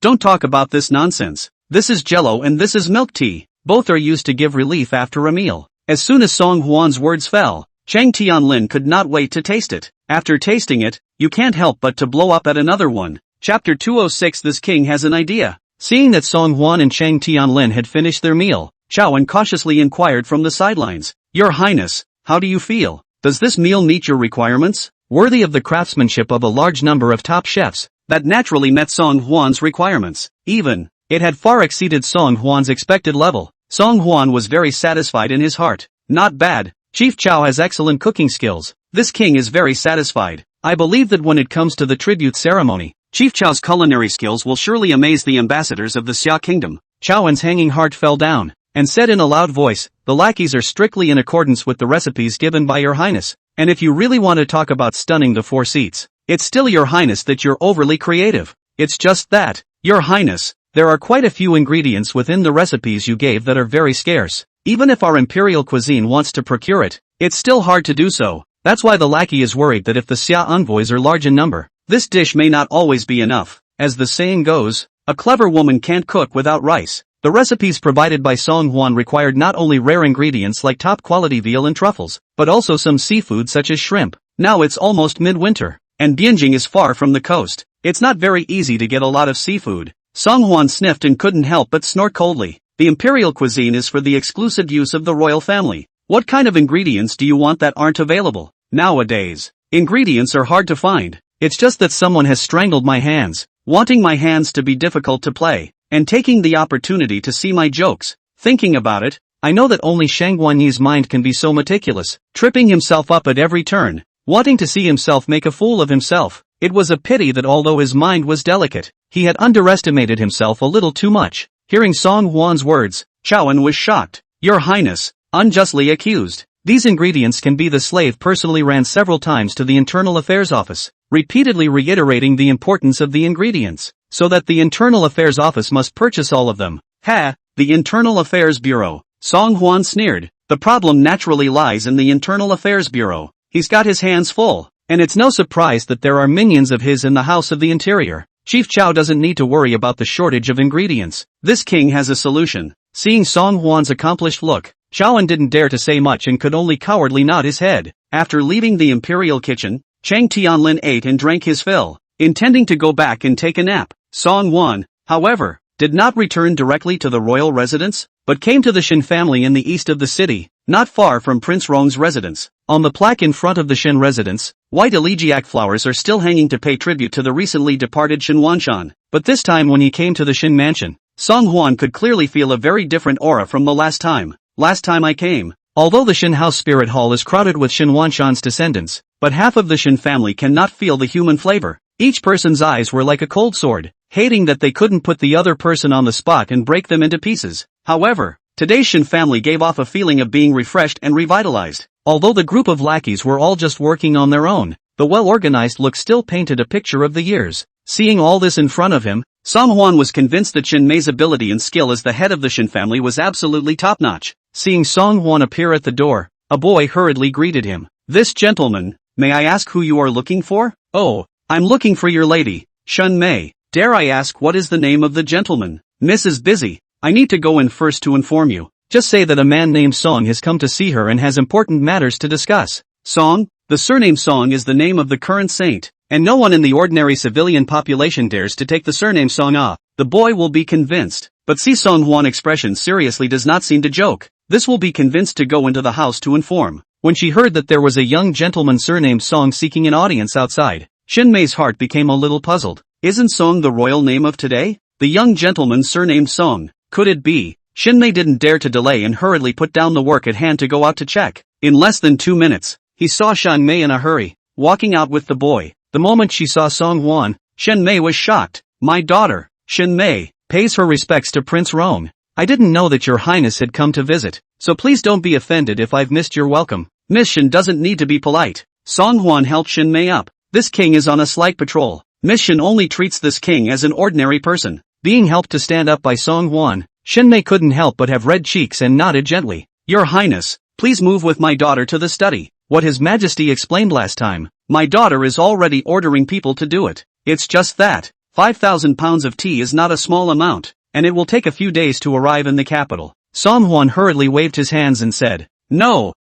don't talk about this nonsense. This is Jello and this is milk tea. Both are used to give relief after a meal. As soon as Song Huan's words fell, Chang Tianlin could not wait to taste it. After tasting it, you can't help but to blow up at another one. Chapter 206. This king has an idea. Seeing that Song Huan and Chang Tianlin had finished their meal, Chowan cautiously inquired from the sidelines. Your Highness, how do you feel? Does this meal meet your requirements? Worthy of the craftsmanship of a large number of top chefs, that naturally met Song Huan's requirements. Even, it had far exceeded Song Huan's expected level. Song Huan was very satisfied in his heart. Not bad. Chief Chow has excellent cooking skills. This king is very satisfied. I believe that when it comes to the tribute ceremony, Chief Chow's culinary skills will surely amaze the ambassadors of the Xia Kingdom. Chowan's hanging heart fell down, and said in a loud voice, the lackeys are strictly in accordance with the recipes given by your Highness, and if you really want to talk about stunning the 4 seats, it's still your Highness that you're overly creative. It's just that, your Highness, there are quite a few ingredients within the recipes you gave that are very scarce. Even if our imperial cuisine wants to procure it, it's still hard to do so. That's why the lackey is worried that if the Xia envoys are large in number, this dish may not always be enough. As the saying goes, a clever woman can't cook without rice. The recipes provided by Song Huan required not only rare ingredients like top-quality veal and truffles, but also some seafood such as shrimp. Now it's almost midwinter, and Bianjing is far from the coast. It's not very easy to get a lot of seafood. Song Huan sniffed and couldn't help but snort coldly. The imperial cuisine is for the exclusive use of the royal family. What kind of ingredients do you want that aren't available? Nowadays, ingredients are hard to find. It's just that someone has strangled my hands, wanting my hands to be difficult to play, and taking the opportunity to see my jokes. Thinking about it, I know that only Shang Guanyi's mind can be so meticulous, tripping himself up at every turn, wanting to see himself make a fool of himself. It was a pity that although his mind was delicate, he had underestimated himself a little too much. Hearing Song Hwan's words, Chowan was shocked. Your Highness, unjustly accused. These ingredients can be. The slave personally ran several times to the Internal Affairs Office, repeatedly reiterating the importance of the ingredients, so that the Internal Affairs Office must purchase all of them. Ha! The Internal Affairs Bureau. Song Hwan sneered. The problem naturally lies in the Internal Affairs Bureau. He's got his hands full, and it's no surprise that there are minions of his in the House of the Interior. Chief Chow doesn't need to worry about the shortage of ingredients. This king has a solution. Seeing Song Hwan's accomplished look, Chowan didn't dare to say much and could only cowardly nod his head. After leaving the imperial kitchen, Chang Tianlin ate and drank his fill, intending to go back and take a nap. Song Hwan, however, did not return directly to the royal residence, but came to the Shin family in the east of the city, not far from Prince Rong's residence. On the plaque in front of the Shin residence, white elegiac flowers are still hanging to pay tribute to the recently departed Shin Wanshan. But this time when he came to the Shin mansion, Song Hwan could clearly feel a very different aura from the last time. Last time I came, although the Shin House Spirit Hall is crowded with Shin Wanshan's descendants, but half of the Shin family cannot feel the human flavor. Each person's eyes were like a cold sword, hating that they couldn't put the other person on the spot and break them into pieces. However, today's Shin family gave off a feeling of being refreshed and revitalized. Although the group of lackeys were all just working on their own, the well-organized look still painted a picture of the years. Seeing all this in front of him, Song Hwan was convinced that Shin Mei's ability and skill as the head of the Shin family was absolutely top-notch. Seeing Song Hwan appear at the door, a boy hurriedly greeted him. This gentleman, may I ask who you are looking for? Oh, I'm looking for your lady, Shun Mei. Dare I ask what is the name of the gentleman? Mrs. Busy, I need to go in first to inform you. Just say that a man named Song has come to see her and has important matters to discuss. Song? The surname Song is the name of the current saint, and no one in the ordinary civilian population dares to take the surname Song. The boy will be convinced, but see Song Hwan expression seriously does not seem to joke. This will be convinced to go into the house to inform. When she heard that there was a young gentleman surnamed Song seeking an audience outside, Shin Mei's heart became a little puzzled. Isn't Song the royal name of today? The young gentleman surnamed Song. Could it be? Shin Mei didn't dare to delay and hurriedly put down the work at hand to go out to check. In less than 2 minutes, he saw Shan Mei in a hurry, walking out with the boy. The moment she saw Song Hwan, Shen Mei was shocked. My daughter, Shin Mei, pays her respects to Prince Rong. I didn't know that your highness had come to visit, so please don't be offended if I've missed your welcome. Miss Shin doesn't need to be polite. Song Hwan helped Shin Mei up. This king is on a slight patrol. Miss Shin only treats this king as an ordinary person. Being helped to stand up by Song Hwan, Shin Mei couldn't help but have red cheeks and nodded gently. Your highness, please move with my daughter to the study. What His Majesty explained last time. My daughter is already ordering people to do it. It's just that 5,000 pounds of tea is not a small amount, and it will take a few days to arrive in the capital. Song Hwan hurriedly waved his hands and said, No,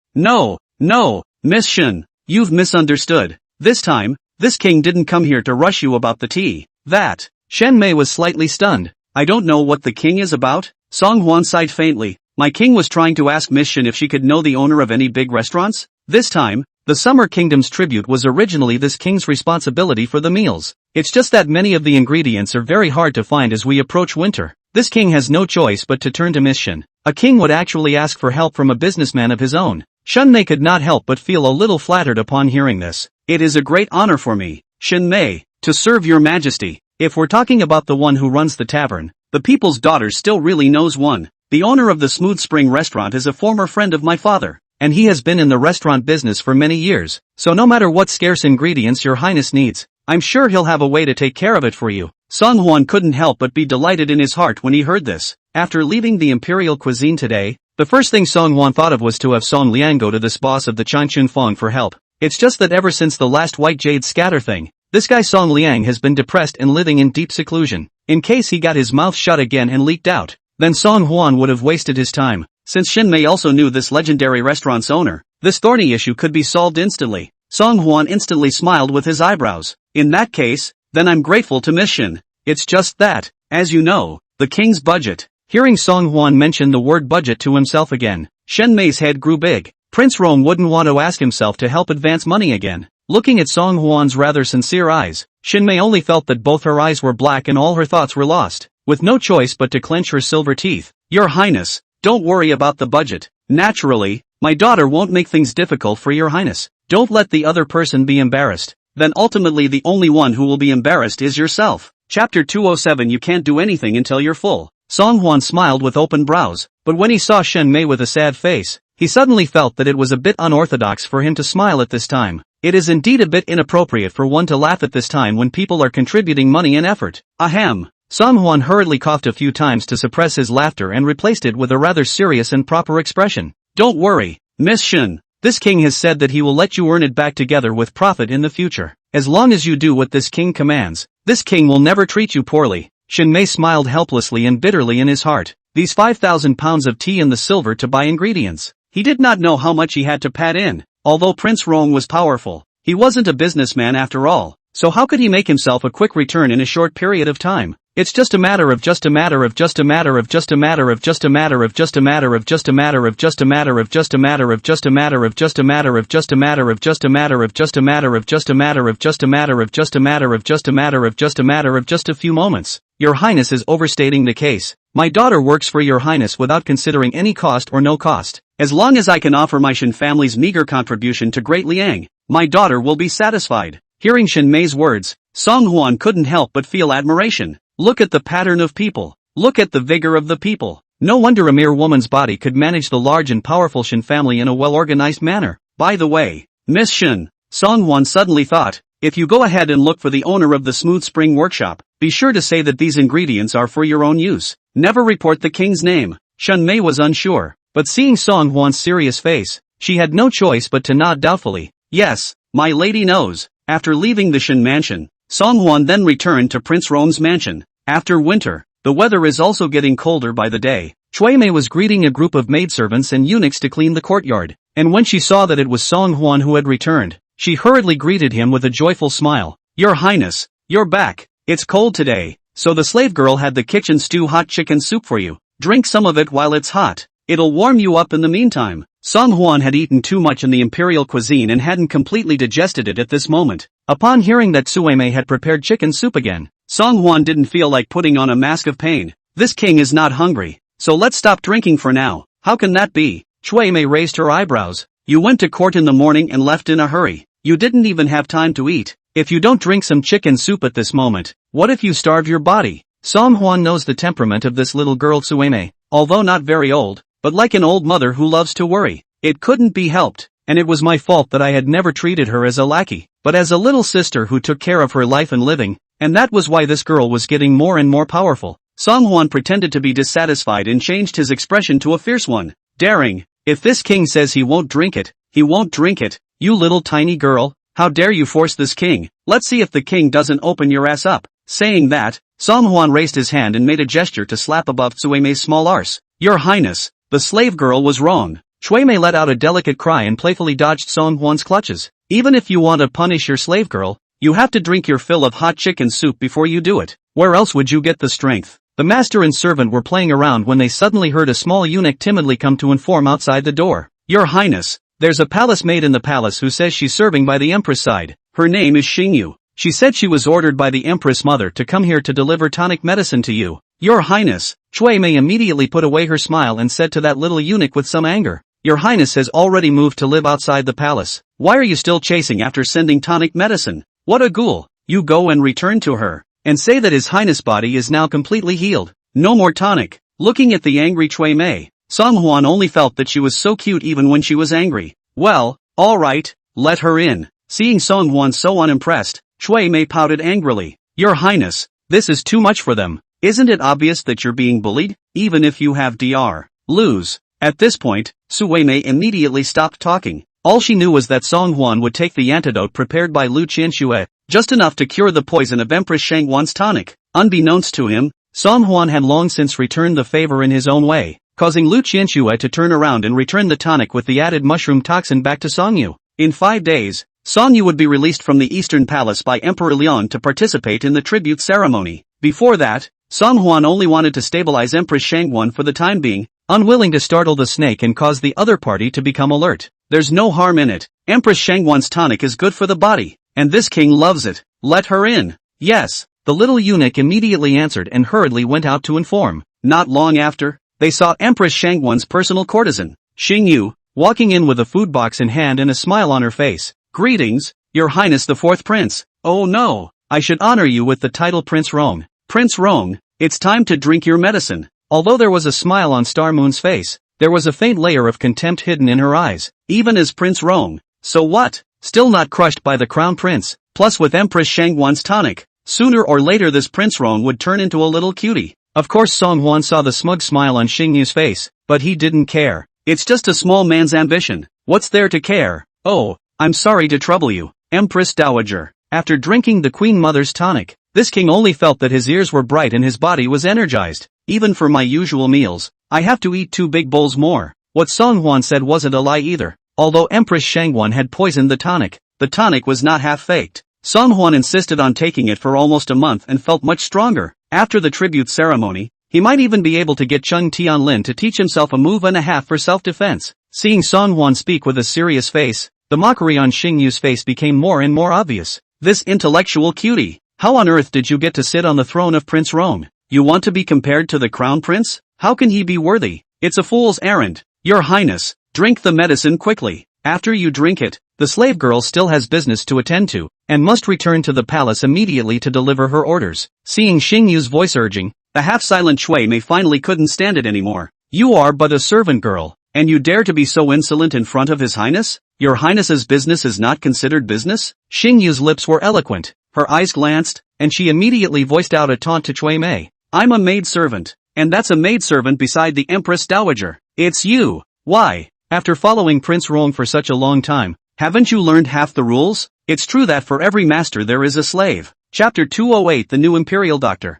Miss Shin, you've misunderstood. This time, this king didn't come here to rush you about the tea. That. Shen Mei was slightly stunned. I don't know what the king is about? Song Hwan sighed faintly. My king was trying to ask Miss Shin if she could know the owner of any big restaurants? This time, the Summer Kingdom's tribute was originally this king's responsibility for the meals. It's just that many of the ingredients are very hard to find as we approach winter. This king has no choice but to turn to Miss Shin. A king would actually ask for help from a businessman of his own. Shun Mei could not help but feel a little flattered upon hearing this. It is a great honor for me, Shin Mei, to serve your majesty. If we're talking about the one who runs the tavern, the people's daughter still really knows one. The owner of the Smooth Spring restaurant is a former friend of my father, and he has been in the restaurant business for many years, so no matter what scarce ingredients your highness needs, I'm sure he'll have a way to take care of it for you. Song Hwan couldn't help but be delighted in his heart when he heard this. After leaving the imperial cuisine today, the first thing Song Hwan thought of was to have Song Liang go to this boss of the Changchun Fong for help. It's just that ever since the last White Jade scatter thing, this guy Song Liang has been depressed and living in deep seclusion. In case he got his mouth shut again and leaked out, then Song Hwan would have wasted his time. Since Shin Mei also knew this legendary restaurant's owner, this thorny issue could be solved instantly. Song Hwan instantly smiled with his eyebrows. In that case, then I'm grateful to Miss Shin. It's just that, as you know, the king's budget. Hearing Song Hwan mention the word budget to himself again, Shen Mei's head grew big. Prince Rong wouldn't want to ask himself to help advance money again. Looking at Song Hwan's rather sincere eyes, Shin Mei only felt that both her eyes were black and all her thoughts were lost. With no choice but to clench her silver teeth. Your highness, don't worry about the budget. Naturally, my daughter won't make things difficult for your highness. Don't let the other person be embarrassed. Then ultimately the only one who will be embarrassed is yourself. Chapter 207 You can't do anything until you're full. Song Hwan smiled with open brows, but when he saw Shen Mei with a sad face, he suddenly felt that it was a bit unorthodox for him to smile at this time. It is indeed a bit inappropriate for one to laugh at this time when people are contributing money and effort. Ahem. Song Hwan hurriedly coughed a few times to suppress his laughter and replaced it with a rather serious and proper expression. Don't worry, Miss Shen. This king has said that he will let you earn it back together with profit in the future. As long as you do what this king commands, this king will never treat you poorly. Shen Mei smiled helplessly and bitterly in his heart. These 5,000 pounds of tea and the silver to buy ingredients. He did not know how much he had to pat in. Although Prince Rong was powerful, he wasn't a businessman after all, so how could he make himself a quick return in a short period of time? It's just a matter of just a matter of just a matter of just a matter of just a matter of just a matter of just a matter of just a matter of just a matter of just a matter of just a matter of just a matter of just a matter of just a matter of just a matter of just a matter of just a matter of just a matter of just a matter of just a few moments. Your Highness is overstating the case. My daughter works for Your Highness without considering any cost or no cost. As long as I can offer my Shen family's meager contribution to Great Liang, my daughter will be satisfied. Hearing Shen Mei's words, Song Hwan couldn't help but feel admiration. Look at the pattern of people. Look at the vigor of the people. No wonder a mere woman's body could manage the large and powerful Shen family in a well-organized manner. By the way, Miss Shen, Song Hwan suddenly thought, if you go ahead and look for the owner of the Smooth Spring Workshop, be sure to say that these ingredients are for your own use. Never report the king's name. Shen Mei was unsure, but seeing Song Hwan's serious face, she had no choice but to nod doubtfully. Yes, my lady knows. After leaving the Shen mansion, Song Hwan then returned to Prince Rong's mansion. After winter, the weather is also getting colder by the day. Cui Mei was greeting a group of maidservants and eunuchs to clean the courtyard, and when she saw that it was Song Hwan who had returned, she hurriedly greeted him with a joyful smile. Your Highness, you're back. It's cold today, so the slave girl had the kitchen stew hot chicken soup for you. Drink some of it while it's hot. It'll warm you up in the meantime. Song Hwan had eaten too much in the imperial cuisine and hadn't completely digested it at this moment. Upon hearing that Cui Mei had prepared chicken soup again, Song Hwan didn't feel like putting on a mask of pain. This king is not hungry, so let's stop drinking for now. How can that be? Cui Mei raised her eyebrows. You went to court in the morning and left in a hurry. You didn't even have time to eat. If you don't drink some chicken soup at this moment, what if you starve your body? Song Hwan knows the temperament of this little girl Cui Mei, although not very old, but like an old mother who loves to worry. It couldn't be helped, and it was my fault that I had never treated her as a lackey, but as a little sister who took care of her life and living, and that was why this girl was getting more and more powerful. Song Hwan pretended to be dissatisfied and changed his expression to a fierce one. Daring, if this king says he won't drink it, he won't drink it. You little tiny girl, how dare you force this king? Let's see if the king doesn't open your ass up. Saying that, Song Hwan raised his hand and made a gesture to slap above Cui Mei's small arse. Your Highness, the slave girl was wrong. Cui Mei let out a delicate cry and playfully dodged Song Hwan's clutches. Even if you want to punish your slave girl, you have to drink your fill of hot chicken soup before you do it. Where else would you get the strength? The master and servant were playing around when they suddenly heard a small eunuch timidly come to inform outside the door. Your Highness, there's a palace maid in the palace who says she's serving by the Empress side. Her name is Xingyu. She said she was ordered by the Empress mother to come here to deliver tonic medicine to you. Your Highness. Cui Mei immediately put away her smile and said to that little eunuch with some anger. Your Highness has already moved to live outside the palace. Why are you still chasing after sending tonic medicine? What a ghoul. You go and return to her, and say that His Highness' body is now completely healed. No more tonic. Looking at the angry Cui Mei, Song Hwan only felt that she was so cute even when she was angry. Well, alright, let her in. Seeing Song Hwan so unimpressed, Cui Mei pouted angrily. Your Highness, this is too much for them. Isn't it obvious that you're being bullied, even if you have Dr. Lose? At this point, Cui Mei immediately stopped talking. All she knew was that Song Hwan would take the antidote prepared by Lu Qianxue, just enough to cure the poison of Empress Shangwan's tonic. Unbeknownst to him, Song Hwan had long since returned the favor in his own way, causing Lu Qianxue to turn around and return the tonic with the added mushroom toxin back to Songyu. In 5 days, Songyu would be released from the Eastern Palace by Emperor Liang to participate in the tribute ceremony. Before that, Song Hwan only wanted to stabilize Empress Shangwan for the time being, unwilling to startle the snake and cause the other party to become alert. There's no harm in it. Empress Shangwan's tonic is good for the body, and this king loves it. Let her in. Yes, the little eunuch immediately answered and hurriedly went out to inform. Not long after, they saw Empress Shangwan's personal courtesan, Xingyu, walking in with a food box in hand and a smile on her face. Greetings, Your Highness the Fourth Prince. Oh no, I should honor you with the title Prince Rong. Prince Rong, it's time to drink your medicine. Although there was a smile on Star Moon's face, there was a faint layer of contempt hidden in her eyes, even as Prince Rong. So what? Still not crushed by the Crown Prince, plus with Empress Shanghuan's tonic. Sooner or later this Prince Rong would turn into a little cutie. Of course Song Huan saw the smug smile on Xingyu's face, but he didn't care. It's just a small man's ambition. What's there to care? Oh, I'm sorry to trouble you, Empress Dowager. After drinking the Queen Mother's tonic, this king only felt that his ears were bright and his body was energized. Even for my usual meals, I have to eat 2 big bowls more. What Song Huan said wasn't a lie either. Although Empress Shanghuan had poisoned the tonic was not half-faked. Song Huan insisted on taking it for almost a month and felt much stronger. After the tribute ceremony, he might even be able to get Chung Tianlin to teach himself a move and a half for self-defense. Seeing Song Huan speak with a serious face, the mockery on Xingyu's face became more and more obvious. This intellectual cutie, how on earth did you get to sit on the throne of Prince Rong? You want to be compared to the Crown Prince? How can he be worthy? It's a fool's errand. Your Highness, drink the medicine quickly. After you drink it, the slave girl still has business to attend to, and must return to the palace immediately to deliver her orders. Seeing Xingyu's voice urging, the half-silent Shui Mei finally couldn't stand it anymore. You are but a servant girl, and you dare to be so insolent in front of His Highness? Your Highness's business is not considered business? Xingyu's lips were eloquent, her eyes glanced, and she immediately voiced out a taunt to Shui Mei. I'm a maidservant, and that's a maidservant beside the Empress Dowager. It's you. Why? After following Prince Rong for such a long time, haven't you learned half the rules? It's true that for every master there is a slave. Chapter 208 The New Imperial Doctor.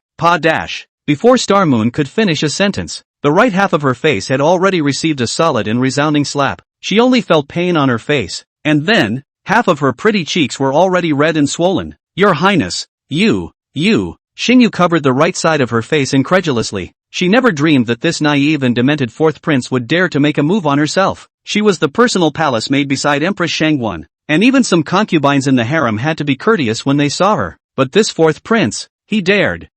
Before Star Moon could finish a sentence, the right half of her face had already received a solid and resounding slap. She only felt pain on her face, and then, half of her pretty cheeks were already red and swollen. Your Highness, you. Xingyu covered the right side of her face incredulously. She never dreamed that this naive and demented fourth prince would dare to make a move on herself. She was the personal palace maid beside Empress Shanghuan, and even some concubines in the harem had to be courteous when they saw her. But this fourth prince, he dared.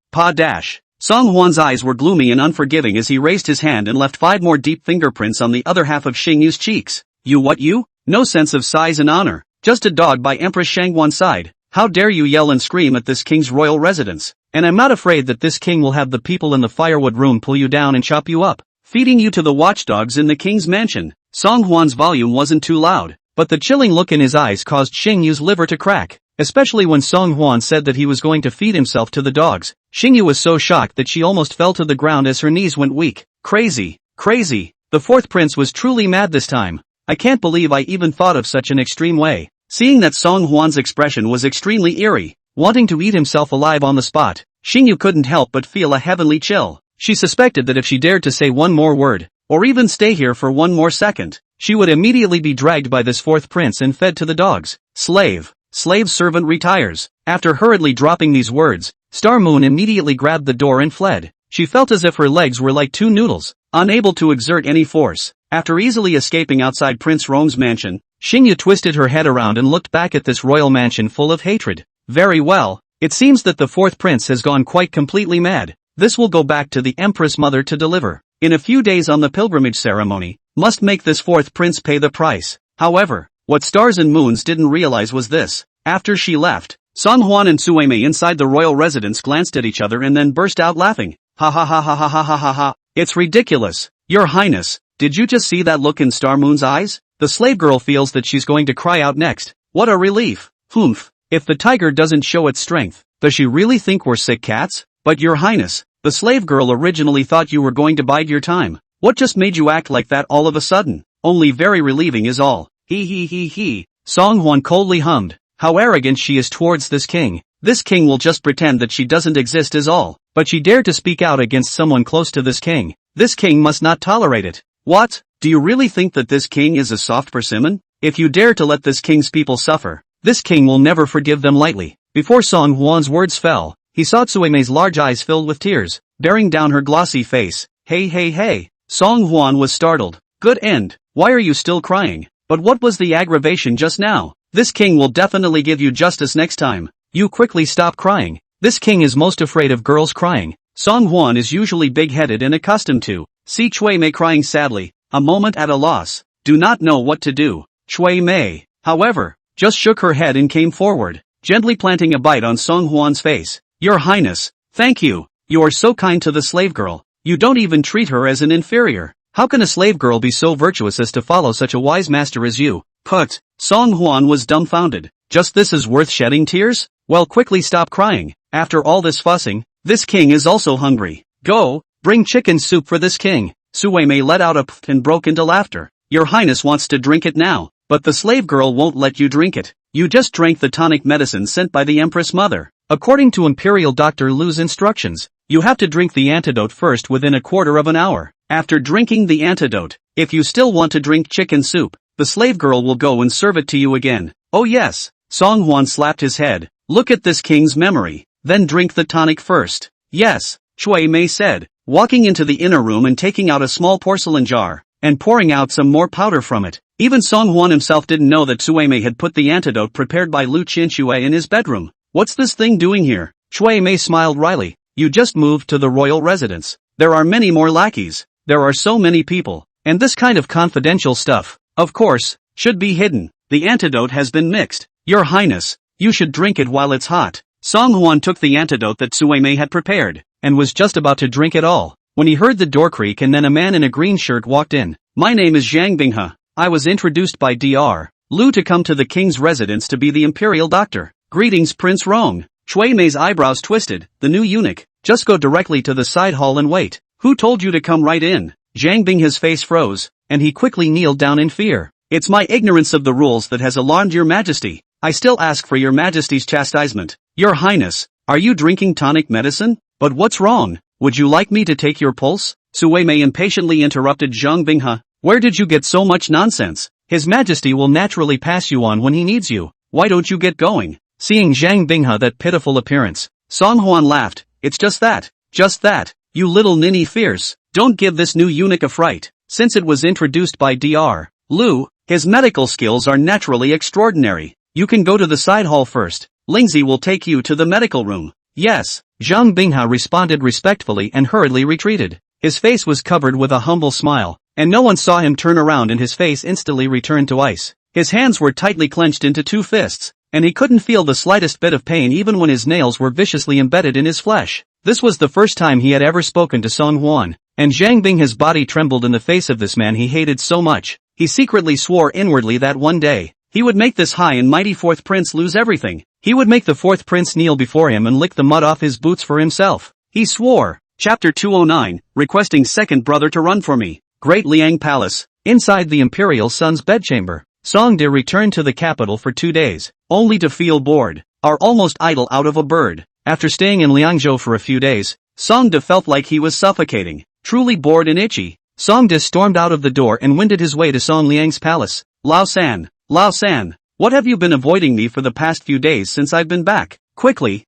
Song Huan's eyes were gloomy and unforgiving as he raised his hand and left 5 more deep fingerprints on the other half of Xingyu's cheeks. You? No sense of size and honor. Just a dog by Empress Shanghuan's side. How dare you yell and scream at this king's royal residence? And I'm not afraid that this king will have the people in the firewood room pull you down and chop you up, feeding you to the watchdogs in the king's mansion. Song Huan's volume wasn't too loud, but the chilling look in his eyes caused Xingyu's liver to crack, especially when Song Huan said that he was going to feed himself to the dogs. Xingyu was so shocked that she almost fell to the ground as her knees went weak. Crazy. The fourth prince was truly mad this time. I can't believe I even thought of such an extreme way. Seeing that Song Huan's expression was extremely eerie, wanting to eat himself alive on the spot, Xingyu couldn't help but feel a heavenly chill. She suspected that if she dared to say one more word, or even stay here for one more second, she would immediately be dragged by this fourth prince and fed to the dogs. Slave servant retires. After hurriedly dropping these words, Star Moon immediately grabbed the door and fled. She felt as if her legs were like 2 noodles, unable to exert any force. After easily escaping outside Prince Rong's mansion, Xingyu twisted her head around and looked back at this royal mansion full of hatred. Very well, it seems that the fourth prince has gone quite completely mad. This will go back to the Empress Mother to deliver. In a few days on the pilgrimage ceremony, must make this fourth prince pay the price. However, what Stars and Moons didn't realize was this. After she left, Song Huan and Sui Mei inside the royal residence glanced at each other and then burst out laughing. Ha. It's ridiculous. Your Highness, did you just see that look in Star Moon's eyes? The slave girl feels that she's going to cry out next. What a relief. Humph. If the tiger doesn't show its strength, does she really think we're sick cats? But Your Highness, the slave girl originally thought you were going to bide your time. What just made you act like that all of a sudden? Only very relieving is all. He. Song Huan coldly hummed. How arrogant she is towards this king. This king will just pretend that she doesn't exist is all. But she dared to speak out against someone close to this king. This king must not tolerate it. What? Do you really think that this king is a soft persimmon? If you dare to let this king's people suffer, this king will never forgive them lightly. Before Song Huan's words fell, he saw Sui Mei's large eyes filled with tears, bearing down her glossy face. Hey. Song Huan was startled. Good end. Why are you still crying? But what was the aggravation just now? This king will definitely give you justice next time. You quickly stop crying. This king is most afraid of girls crying. Song Huan is usually big-headed and accustomed to see Shui Mei crying sadly, a moment at a loss, do not know what to do. Shui Mei, however, just shook her head and came forward, gently planting a bite on Song Huan's face. Your Highness, thank you. You are so kind to the slave girl. You don't even treat her as an inferior. How can a slave girl be so virtuous as to follow such a wise master as you? Put. Song Hwan was dumbfounded. Just this is worth shedding tears? Well, quickly stop crying. After all this fussing, this king is also hungry. Go, bring chicken soup for this king. Suwei let out a pff and broke into laughter. Your Highness wants to drink it now, but the slave girl won't let you drink it. You just drank the tonic medicine sent by the Empress Mother. According to Imperial Dr. Lu's instructions, you have to drink the antidote first within a quarter of an hour. After drinking the antidote, if you still want to drink chicken soup, the slave girl will go and serve it to you again. Oh yes. Song Hwan slapped his head. Look at this king's memory. Then drink the tonic first. Yes, Shui Mei said, walking into the inner room and taking out a small porcelain jar, and pouring out some more powder from it. Even Song Hwan himself didn't know that Sui Mei had put the antidote prepared by Lu Qinshui in his bedroom. What's this thing doing here? Shui Mei smiled wryly. You just moved to the royal residence. There are many more lackeys. There are so many people. And this kind of confidential stuff, of course, should be hidden. The antidote has been mixed. Your Highness, you should drink it while it's hot. Song Hwan took the antidote that Sui Mei had prepared, and was just about to drink it all, when he heard the door creak and then a man in a green shirt walked in. My name is Zhang Binghe. I was introduced by Dr. Lu to come to the king's residence to be the imperial doctor. Greetings, Prince Rong. Shui Mei's eyebrows twisted. The new eunuch. Just go directly to the side hall and wait. Who told you to come right in? Zhang Binghe's face froze, and he quickly kneeled down in fear. It's my ignorance of the rules that has alarmed your majesty. I still ask for your majesty's chastisement. Your Highness, are you drinking tonic medicine? But what's wrong? Would you like me to take your pulse? Sui Mei impatiently interrupted Zhang Binghe. Where did you get so much nonsense? His Majesty will naturally pass you on when he needs you. Why don't you get going? Seeing Zhang Binghe that pitiful appearance, Song Hwan laughed. It's just that. You little ninny fierce. Don't give this new eunuch a fright. Since it was introduced by Dr. Lu, his medical skills are naturally extraordinary. You can go to the side hall first. Lingzi will take you to the medical room. Yes. Zhang Binghe responded respectfully and hurriedly retreated. His face was covered with a humble smile, and no one saw him turn around and his face instantly returned to ice. His hands were tightly clenched into two fists, and he couldn't feel the slightest bit of pain even when his nails were viciously embedded in his flesh. This was the first time he had ever spoken to Song Hwan, and Zhang Binghe's body trembled in the face of this man he hated so much. He secretly swore inwardly that one day, he would make this high and mighty fourth prince lose everything. He would make the fourth prince kneel before him and lick the mud off his boots for himself. He swore. Chapter 209, requesting second brother to run for me. Great Liang Palace. Inside the imperial son's bedchamber, Songde returned to the capital for 2 days, only to feel bored, or almost idle out of a bird. After staying in Liangzhou for a few days, Songde felt like he was suffocating, truly bored and itchy. Songde stormed out of the door and wended his way to Song Liang's palace. Lao San, what have you been avoiding me for the past few days since I've been back? Quickly,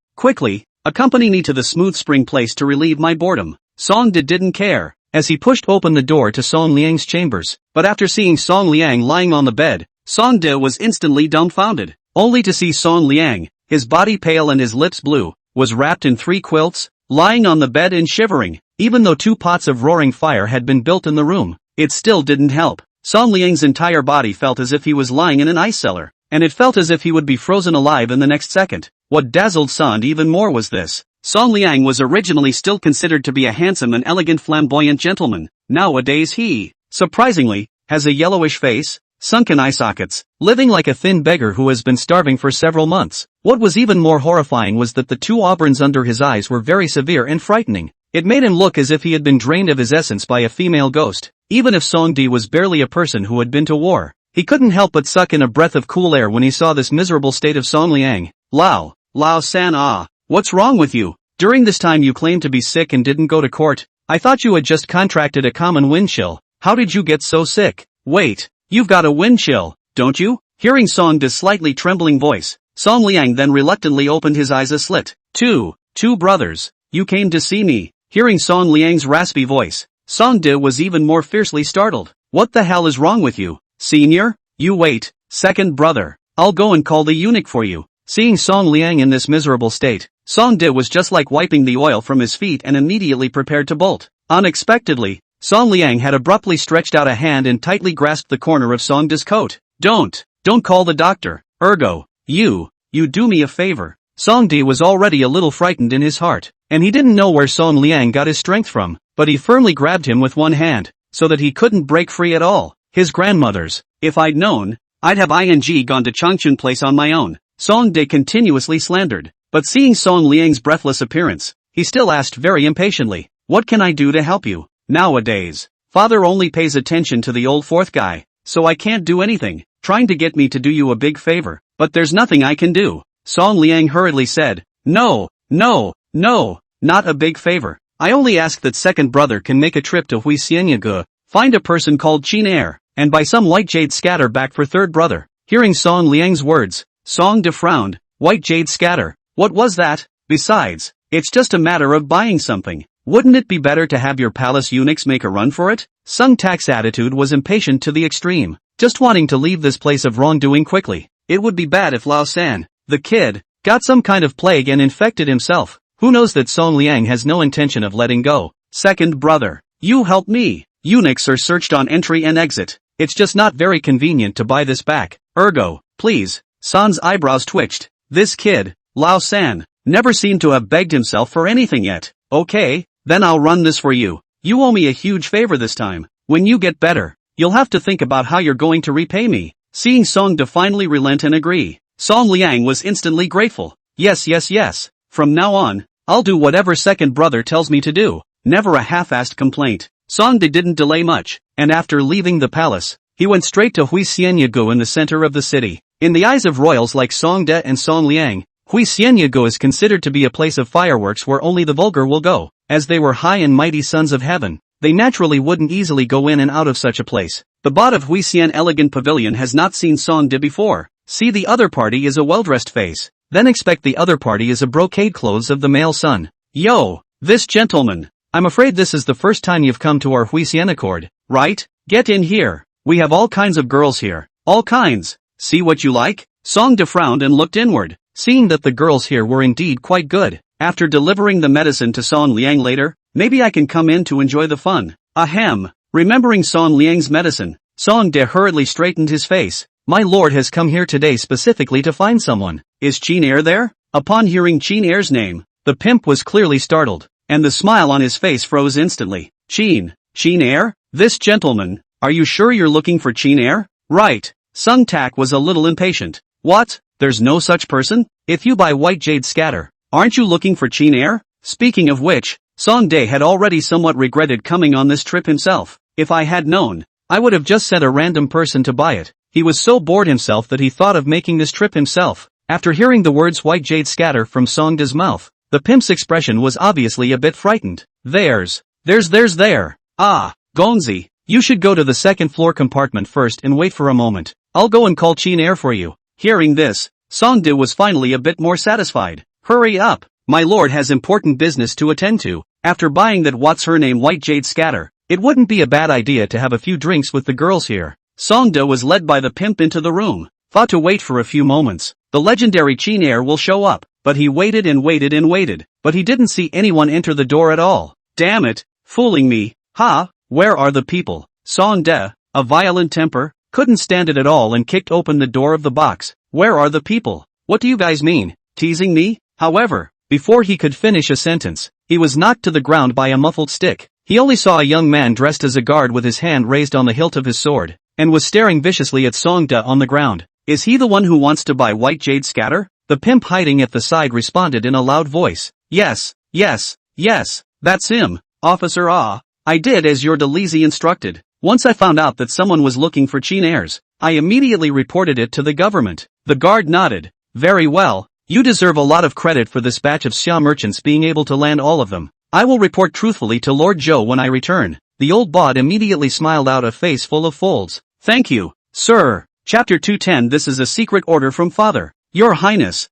accompany me to the Smooth Spring place to relieve my boredom. Songde didn't care, as he pushed open the door to Song Liang's chambers, but after seeing Song Liang lying on the bed, Songde was instantly dumbfounded, only to see Song Liang, his body pale and his lips blue, was wrapped in 3 quilts, lying on the bed and shivering. Even though 2 pots of roaring fire had been built in the room, it still didn't help. Song Liang's entire body felt as if he was lying in an ice cellar, and it felt as if he would be frozen alive in the next second. What dazzled Sond even more was this. Song Liang was originally still considered to be a handsome and elegant flamboyant gentleman. Nowadays he, surprisingly, has a yellowish face, sunken eye sockets, living like a thin beggar who has been starving for several months. What was even more horrifying was that the 2 auburns under his eyes were very severe and frightening. It made him look as if he had been drained of his essence by a female ghost. Even if Songde was barely a person who had been to war, he couldn't help but suck in a breath of cool air when he saw this miserable state of Song Liang. Lao San, what's wrong with you? During this time you claimed to be sick and didn't go to court. I thought you had just contracted a common wind chill. How did you get so sick? Wait, you've got a wind chill, don't you? Hearing Songde's slightly trembling voice, Song Liang then reluctantly opened his eyes a slit. Two brothers, you came to see me. Hearing Song Liang's raspy voice, Songde was even more fiercely startled. What the hell is wrong with you, senior? You wait, second brother. I'll go and call the eunuch for you. Seeing Song Liang in this miserable state, Songde was just like wiping the oil from his feet and immediately prepared to bolt. Unexpectedly, Song Liang had abruptly stretched out a hand and tightly grasped the corner of Songde's coat. Don't call the doctor. Ergo, you do me a favor. Songde was already a little frightened in his heart, and he didn't know where Song Liang got his strength from. but he firmly grabbed him with one hand, so that he couldn't break free at all. His grandmother's. If I'd known, I'd have gone to Changchun place on my own, Song De continuously slandered. But seeing Song Liang's breathless appearance, he still asked very impatiently, "What can I do to help you?" Nowadays, father only pays attention to the old fourth guy, so I can't do anything, trying to get me to do you a big favor, but there's nothing I can do. Song Liang hurriedly said, No, not a big favor. I only ask that second brother can make a trip to Huisianyage, find a person called Chin Air, and buy some white jade scatter back for third brother. Hearing Song Liang's words, Song De frowned. White jade scatter? What was that? Besides, it's just a matter of buying something. Wouldn't it be better to have your palace eunuchs make a run for it? Sung Tak's attitude was impatient to the extreme, just wanting to leave this place of wrongdoing quickly. It would be bad if Lao San, the kid, got some kind of plague and infected himself. Who knows that Song Liang has no intention of letting go. Second brother, you help me. Eunuchs are searched on entry and exit. It's just not very convenient to buy this back. Ergo, please. San's eyebrows twitched. This kid, Lao San, never seemed to have begged himself for anything yet. Okay, then I'll run this for you. You owe me a huge favor this time. When you get better, you'll have to think about how you're going to repay me. Seeing Song De finally relent and agree, Song Liang was instantly grateful. Yes. From now on, I'll do whatever second brother tells me to do. Never a half-assed complaint. Song De didn't delay much, and after leaving the palace, he went straight to Huisianyage in the center of the city. In the eyes of royals like Song De and Song Liang, Huisianyage is considered to be a place of fireworks where only the vulgar will go. As they were high and mighty sons of heaven, they naturally wouldn't easily go in and out of such a place. The bot of Huisian Elegant Pavilion has not seen Song De before. See, the other party is a well-dressed face, then expect the other party is a brocade clothes of the male son. Yo, this gentleman, I'm afraid this is the first time you've come to our Huisian Accord, right? Get in here. We have all kinds of girls here. All kinds. See what you like? Song De frowned and looked inward, seeing that the girls here were indeed quite good. After delivering the medicine to Song Liang later, maybe I can come in to enjoy the fun. Ahem. Remembering Song Liang's medicine, Song De hurriedly straightened his face. My lord has come here today specifically to find someone. Is Chin Air there? Upon hearing Chin Air's name, the pimp was clearly startled, and the smile on his face froze instantly. Chin Air? This gentleman, are you sure you're looking for Chin Air? Right. Sung Tak was a little impatient. What? There's no such person? If you buy white jade scatter, aren't you looking for Chin Air? Speaking of which, Song De had already somewhat regretted coming on this trip himself. If I had known, I would have just sent a random person to buy it. He was so bored himself that he thought of making this trip himself. After hearing the words white jade scatter from Song De's mouth, the pimp's expression was obviously a bit frightened. There's there. Ah, Gonzi, you should go to the second floor compartment first and wait for a moment. I'll go and call Chin Air for you. Hearing this, Song De was finally a bit more satisfied. Hurry up, my lord has important business to attend to. After buying that what's-her-name white jade scatter, it wouldn't be a bad idea to have a few drinks with the girls here. Song De was led by the pimp into the room, thought to wait for a few moments. The legendary Chin Air will show up, but he waited and waited, but he didn't see anyone enter the door at all. Damn it, fooling me. Ha, where are the people? Song De, a violent temper, couldn't stand it at all and kicked open the door of the box. Where are the people? What do you guys mean? Teasing me? However, before he could finish a sentence, he was knocked to the ground by a muffled stick. He only saw a young man dressed as a guard with his hand raised on the hilt of his sword, and was staring viciously at Song De on the ground. Is he the one who wants to buy white jade scatter? The pimp hiding at the side responded in a loud voice. Yes, that's him, officer. I did as your Delisi instructed. Once I found out that someone was looking for Chin Airs, I immediately reported it to the government. The guard nodded. Very well, you deserve a lot of credit for this batch of Xia merchants being able to land all of them. I will report truthfully to Lord Zhou when I return. The old bot immediately smiled out a face full of folds. Thank you, sir. Chapter 210. This is a secret order from father. Your Highness,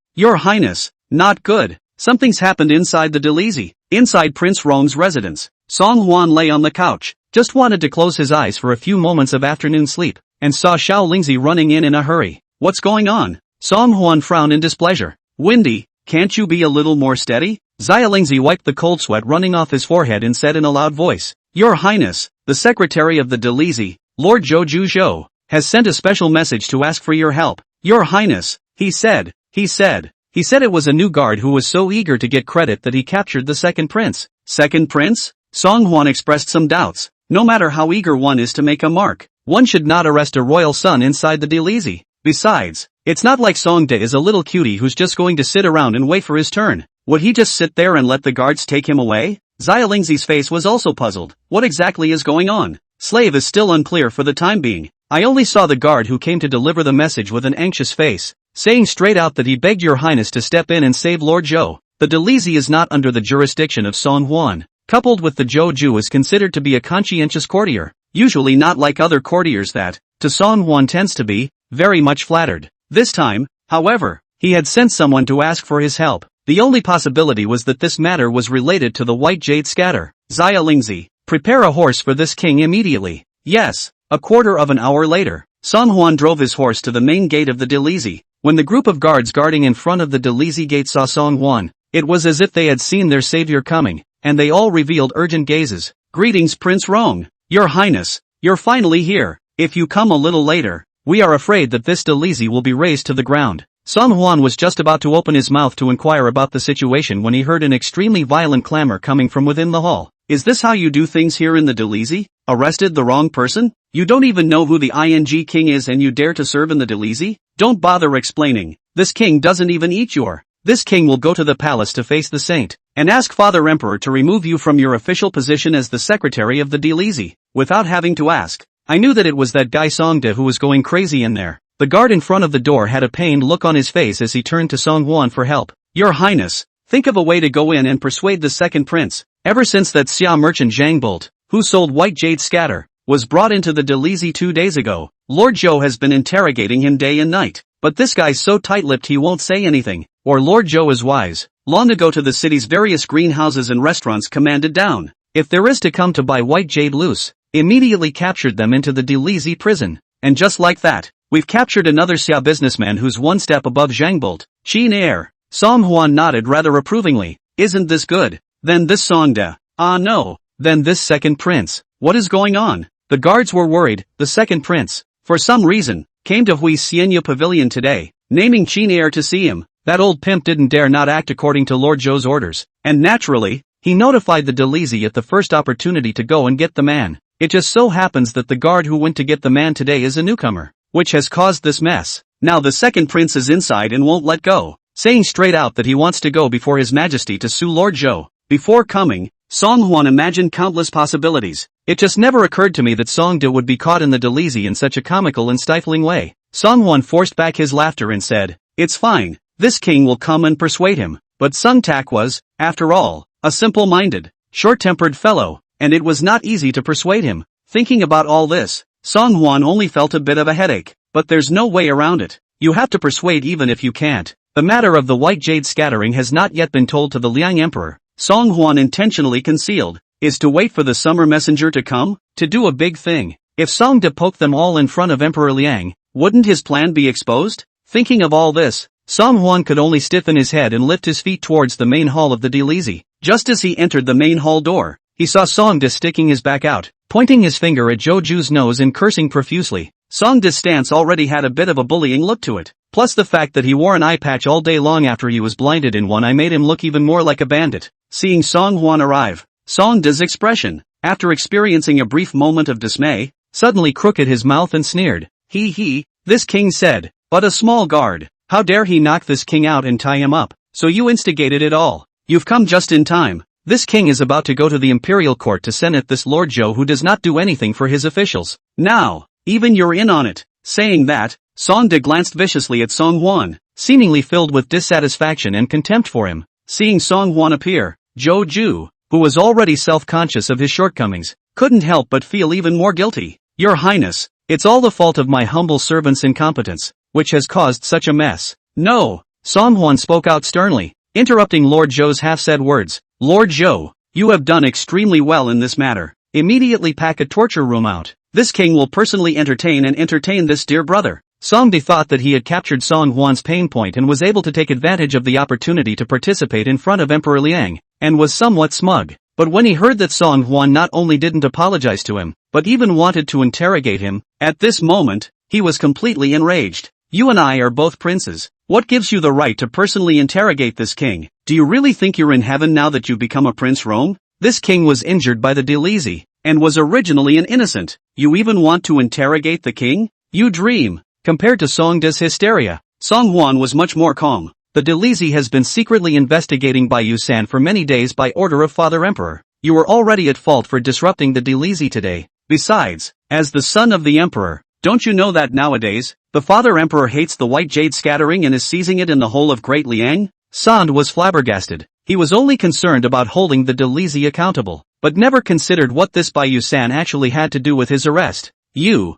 not good. Something's happened inside the Delisi. Inside Prince Rong's residence, Song Huan lay on the couch, just wanted to close his eyes for a few moments of afternoon sleep, and saw Xiao Lingzi running in a hurry. What's going on? Song Huan frowned in displeasure. Windy, can't you be a little more steady? Xia Lingzi wiped the cold sweat running off his forehead and said in a loud voice, Your Highness, the secretary of the Delisi, Lord Zhou Zhou, has sent a special message to ask for your help. Your Highness, he said it was a new guard who was so eager to get credit that he captured the second prince. Second prince? Song Hwan expressed some doubts. No matter how eager one is to make a mark, one should not arrest a royal son inside the Delizy. Besides, it's not like Songde is a little cutie who's just going to sit around and wait for his turn. Would he just sit there and let the guards take him away? Xiaolingzi's face was also puzzled. What exactly is going on? Slave is still unclear for the time being. I only saw the guard who came to deliver the message with an anxious face, saying straight out that he begged your highness to step in and save Lord Zhou. The Delizy is not under the jurisdiction of Song Huan. Coupled with the Zhou Ju is considered to be a conscientious courtier, usually not like other courtiers that, to Song Huan tends to be, very much flattered. This time, however, he had sent someone to ask for his help. The only possibility was that this matter was related to the white jade scatter. Xiaolingzi, prepare a horse for this king immediately. Yes. A quarter of an hour later, Song Huan drove his horse to the main gate of the Delizy. When the group of guards guarding in front of the Delizy gate saw Song Huan, it was as if they had seen their savior coming, and they all revealed urgent gazes. Greetings Prince Rong. Your Highness, you're finally here. If you come a little later, we are afraid that this Delizy will be razed to the ground. Song Huan was just about to open his mouth to inquire about the situation when he heard an extremely violent clamor coming from within the hall. Is this how you do things here in the Delizy? Arrested the wrong person? You don't even know who the ING king is and you dare to serve in the Delizy? Don't bother explaining. This king doesn't even eat your. This king will go to the palace to face the saint, and ask Father Emperor to remove you from your official position as the secretary of the Delizy, without having to ask. I knew that it was that guy Songde who was going crazy in there. The guard in front of the door had a pained look on his face as he turned to Song Huan for help. Your Highness, think of a way to go in and persuade the second prince. Ever since that Xia merchant Zhang Bolt, who sold white jade scatter, was brought into the Delizy 2 days ago, Lord Zhou has been interrogating him day and night. But this guy's so tight-lipped he won't say anything. Or Lord Zhou is wise. Long ago to the city's various greenhouses and restaurants commanded down. If there is to come to buy white jade loose, immediately captured them into the Delizy prison. And just like that, we've captured another Xia businessman who's one step above Zhang Bolt. Qin Air. Song Huan nodded rather approvingly. Isn't this good? Then this Songde. Ah no. Then this second prince. What is going on? The guards were worried. The second prince, for some reason, came to Hui Xianyu Pavilion today, naming Qin Air to see him. That old pimp didn't dare not act according to Lord Zhou's orders, and naturally, he notified the Delizy at the first opportunity to go and get the man. It just so happens that the guard who went to get the man today is a newcomer, which has caused this mess. Now the second prince is inside and won't let go, saying straight out that he wants to go before his majesty to sue Lord Zhou. Before coming, Song Huan imagined countless possibilities. It just never occurred to me that Songde would be caught in the Delizy in such a comical and stifling way. Song Huan forced back his laughter and said, "It's fine, this king will come and persuade him." But Sung Tak was, after all, a simple-minded, short-tempered fellow, and it was not easy to persuade him. Thinking about all this, Song Huan only felt a bit of a headache, but there's no way around it. You have to persuade even if you can't. The matter of the white jade scattering has not yet been told to the Liang Emperor. Song Huan intentionally concealed, is to wait for the summer messenger to come, to do a big thing. If Songde poked them all in front of Emperor Liang, wouldn't his plan be exposed? Thinking of all this, Song Huan could only stiffen his head and lift his feet towards the main hall of the Delizy. Just as he entered the main hall door, he saw Songde sticking his back out, pointing his finger at Zhou Ju's nose and cursing profusely. Songde's stance already had a bit of a bullying look to it, plus the fact that he wore an eye patch all day long after he was blinded in one eye made him look even more like a bandit. Seeing Song Huan arrive, Songde's expression, after experiencing a brief moment of dismay, suddenly crooked his mouth and sneered. He, this king said, but a small guard. How dare he knock this king out and tie him up? So you instigated it all. You've come just in time. This king is about to go to the imperial court to senate this Lord Zhou who does not do anything for his officials. Now, even you're in on it. Saying that, Songde glanced viciously at Song Huan, seemingly filled with dissatisfaction and contempt for him. Seeing Song Huan appear, Zhou Ju, who was already self-conscious of his shortcomings, couldn't help but feel even more guilty. Your Highness, it's all the fault of my humble servant's incompetence, which has caused such a mess. No, Song Huan spoke out sternly, interrupting Lord Zhou's half-said words. Lord Zhou, you have done extremely well in this matter. Immediately pack a torture room out. This king will personally entertain this dear brother. Songde thought that he had captured Song Huan's pain point and was able to take advantage of the opportunity to participate in front of Emperor Liang, and was somewhat smug. But when he heard that Song Huan not only didn't apologize to him, but even wanted to interrogate him, at this moment, he was completely enraged. You and I are both princes. What gives you the right to personally interrogate this king? Do you really think you're in heaven now that you've become a Prince Rome? This king was injured by the Delezy, and was originally an innocent. You even want to interrogate the king? You dream. Compared to Songda's hysteria, Songhwan was much more calm. The Delezy has been secretly investigating by Yusan for many days by order of Father Emperor. You were already at fault for disrupting the Delezy today. Besides, as the son of the Emperor, don't you know that nowadays, the Father Emperor hates the white jade scattering and is seizing it in the whole of Great Liang? Sand was flabbergasted. He was only concerned about holding the Delezy accountable, but never considered what this by Yusan actually had to do with his arrest. You.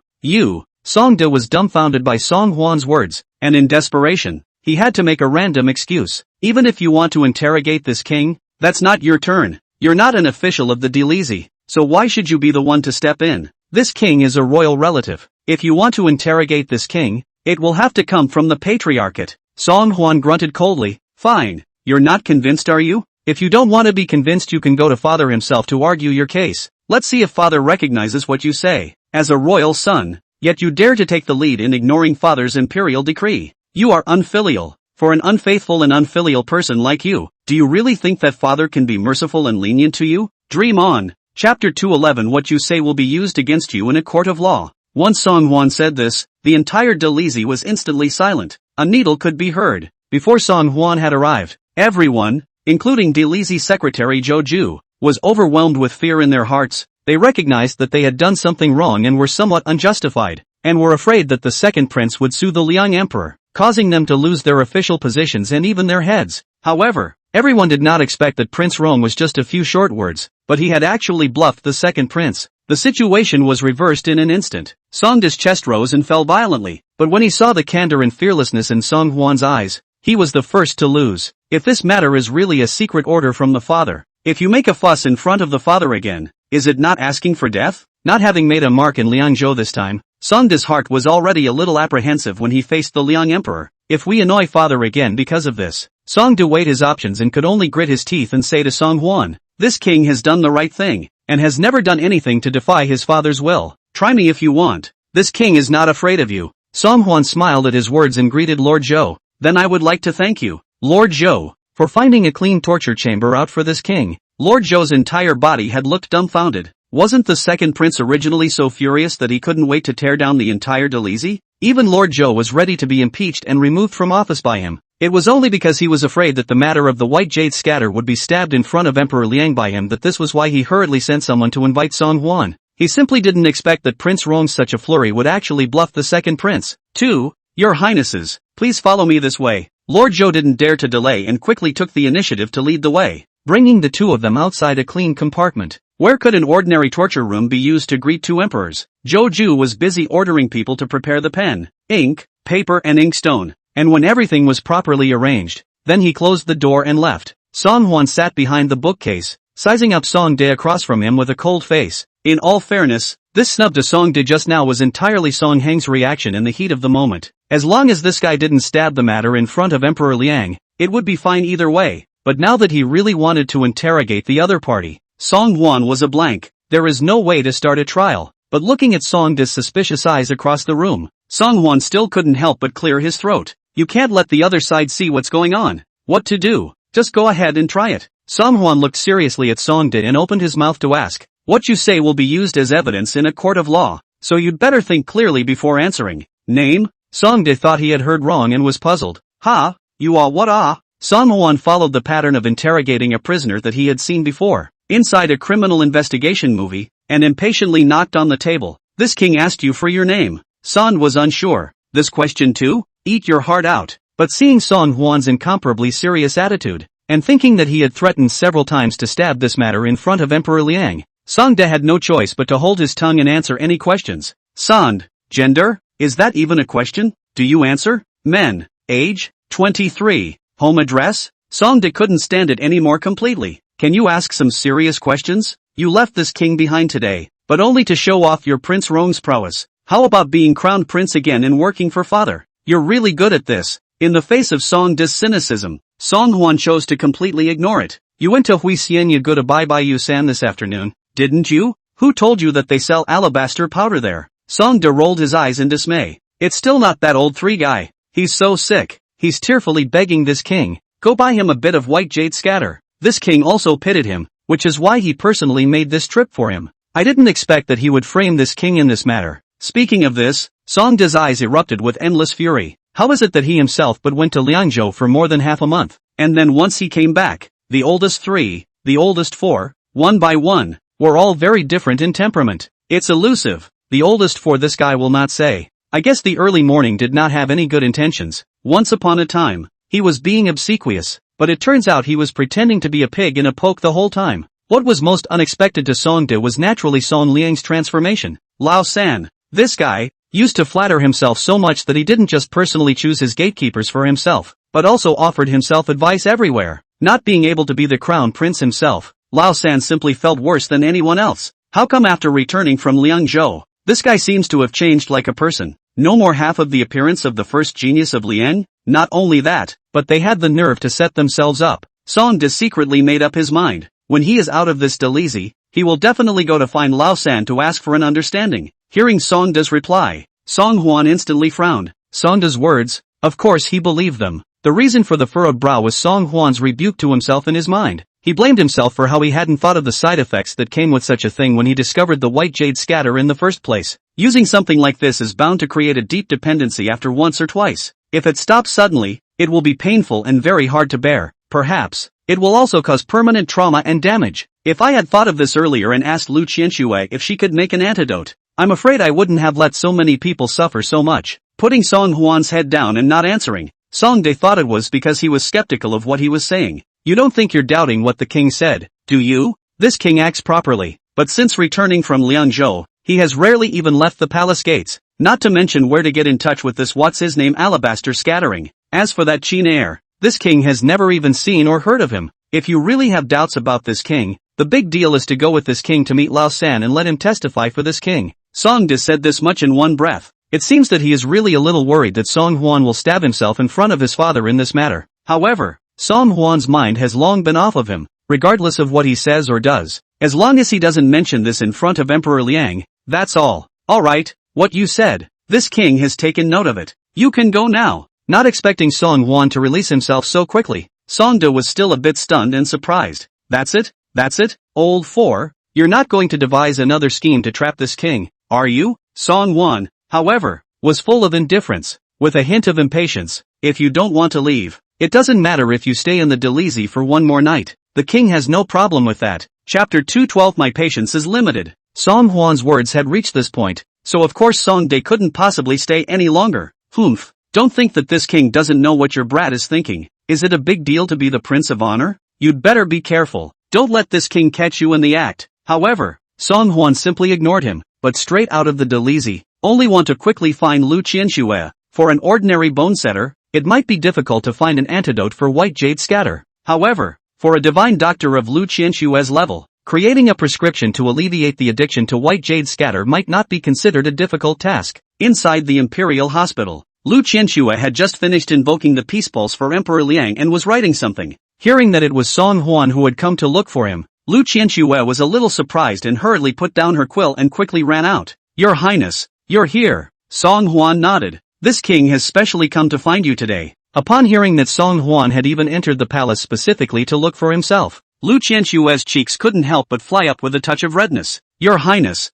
Songda was dumbfounded by Songhwan's words, and in desperation, he had to make a random excuse. Even if you want to interrogate this king, that's not your turn. You're not an official of the Delezy, so why should you be the one to step in? This king is a royal relative. If you want to interrogate this king, it will have to come from the patriarchate. Songhwan grunted coldly. Fine. You're not convinced, are you? If you don't want to be convinced, you can go to Father himself to argue your case. Let's see if Father recognizes what you say. As a royal son, yet you dare to take the lead in ignoring Father's imperial decree. You are unfilial. For an unfaithful and unfilial person like you, do you really think that Father can be merciful and lenient to you? Dream on. Chapter 211. What you say will be used against you in a court of law. Once Songhwan said this, the entire Delezy was instantly silent. A needle could be heard. Before Songhwan had arrived, everyone, including Delezy secretary Joju, was overwhelmed with fear in their hearts. They recognized that they had done something wrong and were somewhat unjustified, and were afraid that the second prince would sue the Liang emperor, causing them to lose their official positions and even their heads. However, everyone did not expect that Prince Rong was just a few short words, but he had actually bluffed the second prince. The situation was reversed in an instant. Songda's chest rose and fell violently, but when he saw the candor and fearlessness in Songhwan's eyes, he was the first to lose. If this matter is really a secret order from the father, if you make a fuss in front of the father again, is it not asking for death? Not having made a mark in Liangzhou this time, Songda's heart was already a little apprehensive when he faced the Liang emperor. If we annoy father again because of this, Songda weighed his options and could only grit his teeth and say to Songhwan, this king has done the right thing, and has never done anything to defy his father's will. Try me if you want. This king is not afraid of you. Songhwan smiled at his words and greeted Lord Zhou. Then I would like to thank you, Lord Zhou, for finding a clean torture chamber out for this king. Lord Zhou's entire body had looked dumbfounded. Wasn't the second prince originally so furious that he couldn't wait to tear down the entire Delezy? Even Lord Zhou was ready to be impeached and removed from office by him. It was only because he was afraid that the matter of the white jade scatter would be stabbed in front of Emperor Liang by him that this was why he hurriedly sent someone to invite Songhwan. He simply didn't expect that Prince Rong's such a flurry would actually bluff the second prince. 2. Your Highnesses, please follow me this way. Lord Zhou didn't dare to delay and quickly took the initiative to lead the way, bringing the two of them outside a clean compartment. Where could an ordinary torture room be used to greet two emperors? Joju was busy ordering people to prepare the pen, ink, paper and inkstone, and when everything was properly arranged, then he closed the door and left. Songhwan sat behind the bookcase, sizing up Songde across from him with a cold face. In all fairness, this snub to Songde just now was entirely Song Heng's reaction in the heat of the moment. As long as this guy didn't stab the matter in front of Emperor Liang, it would be fine either way, but now that he really wanted to interrogate the other party, Songhwan was a blank. There is no way to start a trial. But looking at Songde's suspicious eyes across the room, Songhwan still couldn't help but clear his throat. You can't let the other side see what's going on. What to do? Just go ahead and try it. Songhwan looked seriously at Songde and opened his mouth to ask, what you say will be used as evidence in a court of law, so you'd better think clearly before answering. Name? Songde thought he had heard wrong and was puzzled. Ha? You are what ah? Songhwan followed the pattern of interrogating a prisoner that he had seen before, inside a criminal investigation movie, and impatiently knocked on the table. This king asked you for your name. Song was unsure. This question too? Eat your heart out. But seeing Songhwan's incomparably serious attitude, and thinking that he had threatened several times to stab this matter in front of Emperor Liang, Songde had no choice but to hold his tongue and answer any questions. Song, gender? Is that even a question? Do you answer? Men. Age? 23. Home address? Songde couldn't stand it anymore completely. Can you ask some serious questions? You left this king behind today, but only to show off your Prince Rong's prowess. How about being crowned prince again and working for father? You're really good at this. In the face of Songde's cynicism, Songhwan chose to completely ignore it. You went to Huixianya go to Bai Yusan this afternoon, didn't you? Who told you that they sell alabaster powder there? Songde rolled his eyes in dismay. It's still not that old three guy. He's so sick. He's tearfully begging this king, go buy him a bit of white jade scatter. This king also pitied him. which is why he personally made this trip for him. I didn't expect that he would frame this king in this matter. Speaking of this, Songda's eyes erupted with endless fury. How is it that he himself but went to Liangzhou for more than half a month, and then once he came back, the oldest three, the oldest four, one by one, were all very different in temperament. It's elusive. The oldest four, this guy will not say. I guess the early morning did not have any good intentions. Once upon a time, he was being obsequious, but it turns out he was pretending to be a pig in a poke the whole time. What was most unexpected to Songde was naturally Song Liang's transformation. Lao San, this guy, used to flatter himself so much that he didn't just personally choose his gatekeepers for himself, but also offered himself advice everywhere. Not being able to be the crown prince himself, Lao San simply felt worse than anyone else. How come after returning from Liangzhou, this guy seems to have changed like a person? No more half of the appearance of the first genius of Liang? Not only that, but they had the nerve to set themselves up. Songde secretly made up his mind. When he is out of this Delizy, he will definitely go to find Lao San to ask for an understanding. Hearing Songde's reply, Song Huan instantly frowned. Songde's words, of course he believed them. The reason for the furrowed brow was Song Huan's rebuke to himself in his mind. He blamed himself for how he hadn't thought of the side effects that came with such a thing when he discovered the white jade scatter in the first place. Using something like this is bound to create a deep dependency after once or twice. If it stops suddenly, it will be painful and very hard to bear. Perhaps, it will also cause permanent trauma and damage. If I had thought of this earlier and asked Lu Qianxue if she could make an antidote, I'm afraid I wouldn't have let so many people suffer so much. Putting Song Huan's head down and not answering, Songde thought it was because he was skeptical of what he was saying. You don't think you're doubting what the king said, do you? This king acts properly, but since returning from Liangzhou, he has rarely even left the palace gates, not to mention where to get in touch with this what's-his-name alabaster scattering. As for that Qin heir, this king has never even seen or heard of him. If you really have doubts about this king, the big deal is to go with this king to meet Lao San and let him testify for this king. Songde said this much in one breath. It seems that he is really a little worried that Song Huan will stab himself in front of his father in this matter. However, Song Huan's mind has long been off of him, regardless of what he says or does. As long as he doesn't mention this in front of Emperor Liang, that's all. Alright, what you said. This king has taken note of it. You can go now. Not expecting Song Huan to release himself so quickly, Songde was still a bit stunned and surprised. That's it? That's it? Old four? You're not going to devise another scheme to trap this king, are you? Song Huan, however, was full of indifference, with a hint of impatience. If you don't want to leave, it doesn't matter if you stay in the Delizy for one more night. The king has no problem with that. Chapter 212. My patience is limited. Song Huan's words had reached this point, so of course Songde couldn't possibly stay any longer. Humph. Don't think that this king doesn't know what your brat is thinking. Is it a big deal to be the prince of honor? You'd better be careful. Don't let this king catch you in the act. However, Song Huan simply ignored him, but straight out of the Delizy, only want to quickly find Lu Qianxue. For an ordinary bone setter, it might be difficult to find an antidote for white jade scatter. However, for a divine doctor of Lu Qianxue's level, creating a prescription to alleviate the addiction to white jade scatter might not be considered a difficult task. Inside the Imperial Hospital, Lu Qianxue had just finished invoking the peace pulse for Emperor Liang and was writing something. Hearing that it was Song Huan who had come to look for him, Lu Qianxue was a little surprised and hurriedly put down her quill and quickly ran out. Your Highness, you're here. Song Huan nodded. This king has specially come to find you today. Upon hearing that Song Huan had even entered the palace specifically to look for himself, Lu Qianxue's cheeks couldn't help but fly up with a touch of redness. Your Highness,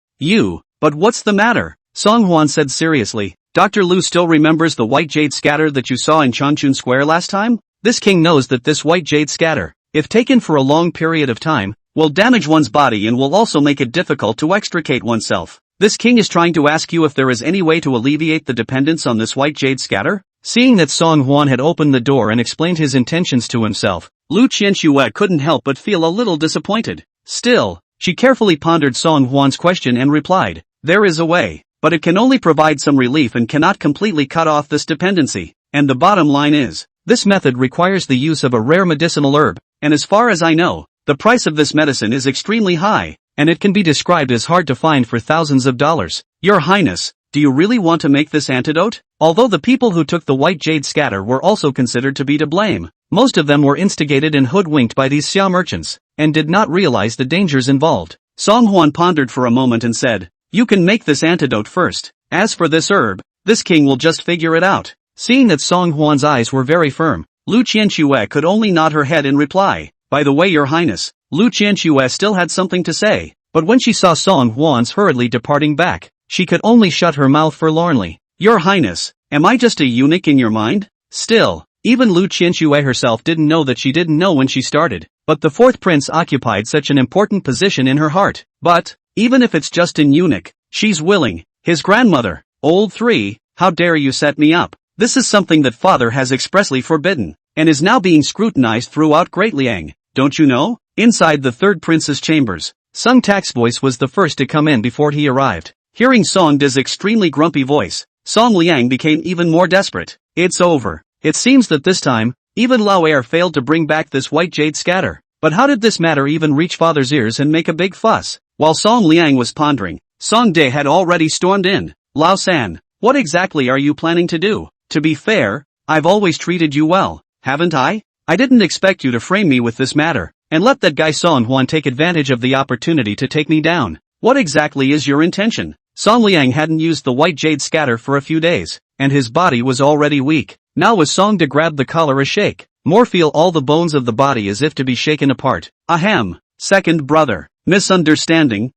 but what's the matter? Song Huan said seriously. Dr. Lu still remembers the white jade scatter that you saw in Changchun Square last time? This king knows that this white jade scatter, if taken for a long period of time, will damage one's body and will also make it difficult to extricate oneself. This king is trying to ask you if there is any way to alleviate the dependence on this white jade scatter? Seeing that Song Huan had opened the door and explained his intentions to himself, Lu Qianxue couldn't help but feel a little disappointed. Still, she carefully pondered Song Huan's question and replied, there is a way, but it can only provide some relief and cannot completely cut off this dependency. And the bottom line is, this method requires the use of a rare medicinal herb, and as far as I know, the price of this medicine is extremely high, and it can be described as hard to find for thousands of dollars. Your Highness, do you really want to make this antidote? Although the people who took the white jade scatter were also considered to be to blame, most of them were instigated and hoodwinked by these Xia merchants, and did not realize the dangers involved. Song Huan pondered for a moment and said, you can make this antidote first. As for this herb, this king will just figure it out. Seeing that Song Huan's eyes were very firm, Lu Qianxue could only nod her head in reply. By the way, Your Highness, Lu Qianxue still had something to say, but when she saw Song Huan's hurriedly departing back, she could only shut her mouth forlornly. Your Highness, am I just a eunuch in your mind? Still, even Lu Qianxue herself didn't know that she didn't know when she started, but the fourth prince occupied such an important position in her heart. But, even if it's just an eunuch, she's willing. His grandmother, old 3, how dare you set me up? This is something that father has expressly forbidden, and is now being scrutinized throughout Great Liang, don't you know? Inside the third prince's chambers, Sung Tak's voice was the first to come in before he arrived. Hearing Song De's extremely grumpy voice, Song Liang became even more desperate. It's over. It seems that this time, even Lao Air failed to bring back this white jade scatter. But how did this matter even reach father's ears and make a big fuss? While Song Liang was pondering, Song De had already stormed in. Lao San, what exactly are you planning to do? To be fair, I've always treated you well, haven't I? I didn't expect you to frame me with this matter, and let that guy Song Huan take advantage of the opportunity to take me down. What exactly is your intention? Song Liang hadn't used the white jade scatter for a few days, and his body was already weak. Now was Song De grabbed the collar a shake. More feel all the bones of the body as if to be shaken apart. Ahem. Second brother. Misunderstanding.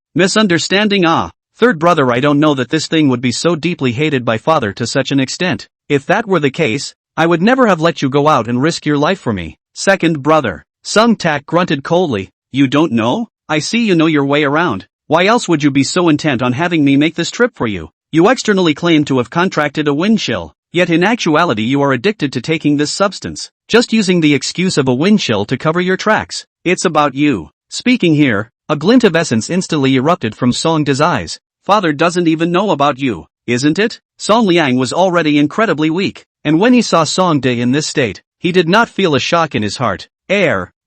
Ah. Third brother, I don't know that this thing would be so deeply hated by father to such an extent. If that were the case, I would never have let you go out and risk your life for me. Second brother. Sung Tak grunted coldly. You don't know? I see you know your way around. Why else would you be so intent on having me make this trip for you? You externally claim to have contracted a wind chill, yet in actuality you are addicted to taking this substance, just using the excuse of a wind chill to cover your tracks. It's about you. Speaking here, a glint of essence instantly erupted from Song De's eyes. Father doesn't even know about you, isn't it? Song Liang was already incredibly weak, and when he saw Song De in this state, he did not feel a shock in his heart.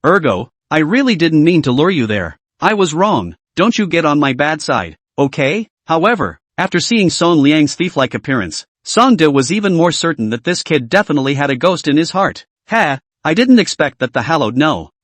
Ergo, I really didn't mean to lure you there. I was wrong. Don't you get on my bad side, okay? However, after seeing Song Liang's thief-like appearance, Song De was even more certain that this kid definitely had a ghost in his heart. I didn't expect that the hallowed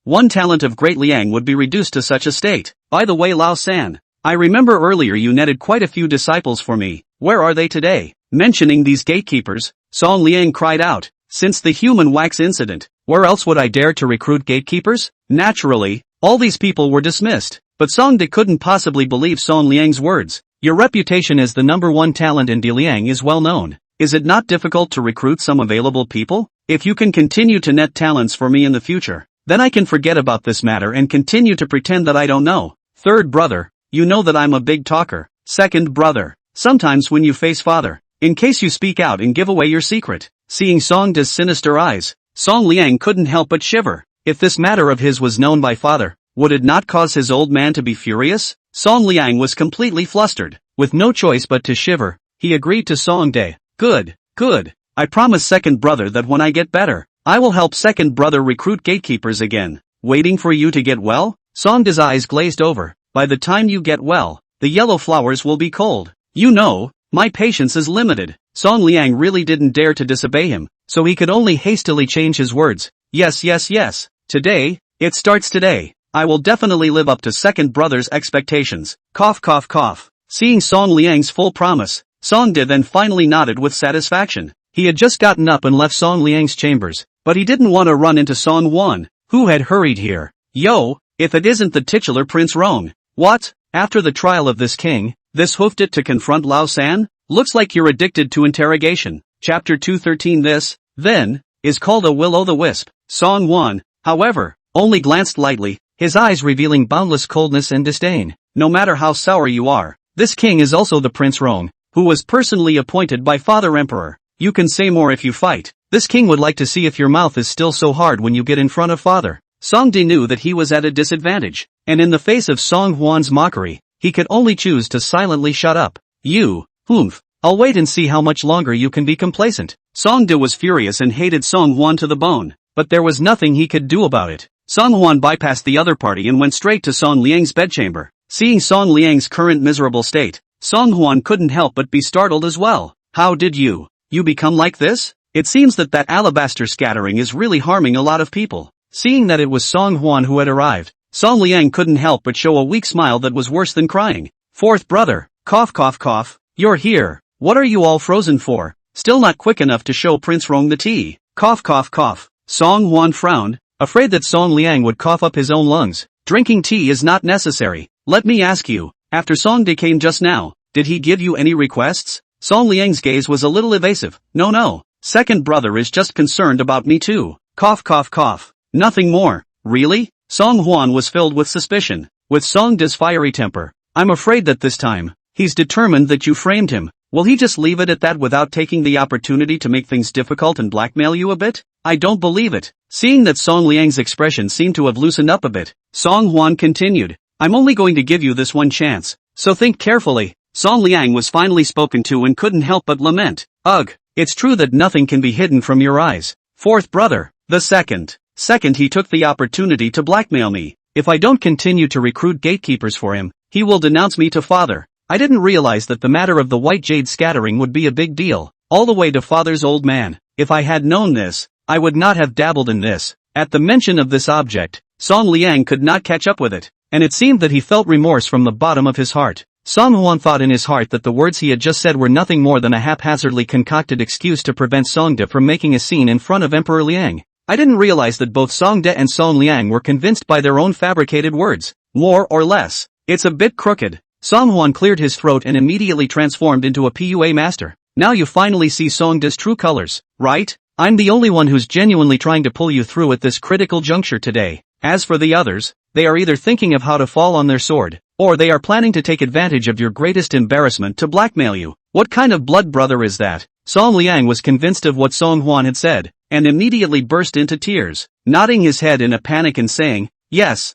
one talent of Great Liang would be reduced to such a state. By the way, Lao San, I remember earlier you netted quite a few disciples for me. Where are they today? Mentioning these gatekeepers, Song Liang cried out. Since the human wax incident, where else would I dare to recruit gatekeepers? Naturally, all these people were dismissed. But Song De couldn't possibly believe Song Liang's words. Your reputation as the #1 talent in Diliang is well known. Is it not difficult to recruit some available people? If you can continue to net talents for me in the future, then I can forget about this matter and continue to pretend that I don't know. Third brother, you know that I'm a big talker. Second brother, sometimes when you face father, in case you speak out and give away your secret. Seeing Song De's sinister eyes, Song Liang couldn't help but shiver. If this matter of his was known by father, would it not cause his old man to be furious? Song Liang was completely flustered. With no choice but to shiver, he agreed to Song De. Good. I promise second brother that when I get better, I will help second brother recruit gatekeepers again. Waiting for you to get well? Song De's eyes glazed over. By the time you get well, the yellow flowers will be cold. You know, my patience is limited. Song Liang really didn't dare to disobey him, so he could only hastily change his words. Yes. Today, it starts today. I will definitely live up to second brother's expectations. Cough. Seeing Song Liang's full promise, Song De then finally nodded with satisfaction. He had just gotten up and left Song Liang's chambers, but he didn't want to run into Song Huan, who had hurried here. Yo, if it isn't the titular Prince Rong. What? After the trial of this king, this hoofed it to confront Lao San? Looks like you're addicted to interrogation. Chapter 213. This, then, is called a will-o'-the-wisp. Song Huan, however, only glanced lightly, his eyes revealing boundless coldness and disdain. No matter how sour you are, this king is also the Prince Rong, who was personally appointed by Father Emperor. You can say more if you fight. This king would like to see if your mouth is still so hard when you get in front of father. Song De knew that he was at a disadvantage, and in the face of Song Huan's mockery, he could only choose to silently shut up. I'll wait and see how much longer you can be complacent. Song De was furious and hated Song Huan to the bone, but there was nothing he could do about it. Song Huan bypassed the other party and went straight to Song Liang's bedchamber. Seeing Song Liang's current miserable state, Song Huan couldn't help but be startled as well. How did you become like this? It seems that alabaster scattering is really harming a lot of people. Seeing that it was Song Huan who had arrived, Song Liang couldn't help but show a weak smile that was worse than crying. Fourth brother, cough. You're here. What are you all frozen for? Still not quick enough to show Prince Rong the tea. Cough. Song Huan frowned, afraid that Song Liang would cough up his own lungs. Drinking tea is not necessary. Let me ask you, after Song De came just now, did he give you any requests? Song Liang's gaze was a little evasive. No. Second brother is just concerned about me too. Cough cough cough. Nothing more. Really? Song Huan was filled with suspicion. With Song De's fiery temper, I'm afraid that this time, he's determined that you framed him. Will he just leave it at that without taking the opportunity to make things difficult and blackmail you a bit? I don't believe it. Seeing that Song Liang's expression seemed to have loosened up a bit, Song Huan continued. I'm only going to give you this one chance, so think carefully. Song Liang was finally spoken to and couldn't help but lament. Ugh, it's true that nothing can be hidden from your eyes. Fourth brother, the second. He took the opportunity to blackmail me. If I don't continue to recruit gatekeepers for him, he will denounce me to father. I didn't realize that the matter of the white jade scattering would be a big deal, all the way to father's old man. If I had known this, I would not have dabbled in this. At the mention of this object, Song Liang could not catch up with it, and it seemed that he felt remorse from the bottom of his heart. Song Huan thought in his heart that the words he had just said were nothing more than a haphazardly concocted excuse to prevent Song De from making a scene in front of Emperor Liang. I didn't realize that both Song De and Song Liang were convinced by their own fabricated words. More or less. It's a bit crooked. Song Huan cleared his throat and immediately transformed into a PUA master. Now you finally see Song De's true colors, right? I'm the only one who's genuinely trying to pull you through at this critical juncture today. As for the others, they are either thinking of how to fall on their sword, or they are planning to take advantage of your greatest embarrassment to blackmail you. What kind of blood brother is that? Song Liang was convinced of what Song Huan had said, and immediately burst into tears, nodding his head in a panic and saying, yes.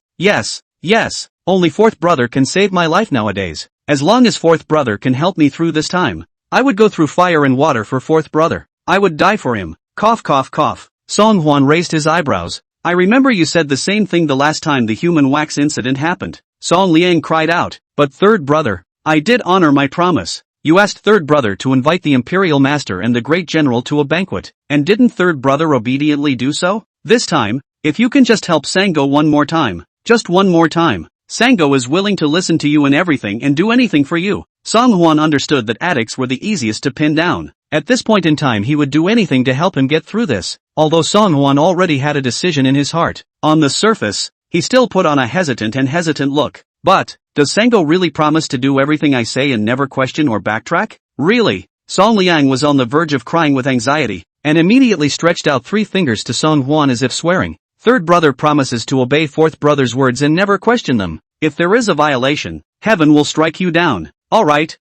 Only fourth brother can save my life nowadays. As long as fourth brother can help me through this time, I would go through fire and water for fourth brother. I would die for him. Cough cough cough. Song Huan raised his eyebrows. I remember you said the same thing the last time the human wax incident happened. Song Liang cried out, but third brother, I did honor my promise. You asked third brother to invite the imperial master and the great general to a banquet, and didn't third brother obediently do so? This time, if you can just help Sango one more time, just one more time. Sango is willing to listen to you in everything and do anything for you. Song Huan understood that addicts were the easiest to pin down. At this point in time he would do anything to help him get through this, although Song Huan already had a decision in his heart. On the surface, he still put on a hesitant look. But, does Sango really promise to do everything I say and never question or backtrack? Really? Song Liang was on the verge of crying with anxiety, and immediately stretched out 3 fingers to Song Huan as if swearing. Third brother promises to obey fourth brother's words and never question them. If there is a violation, heaven will strike you down. Alright.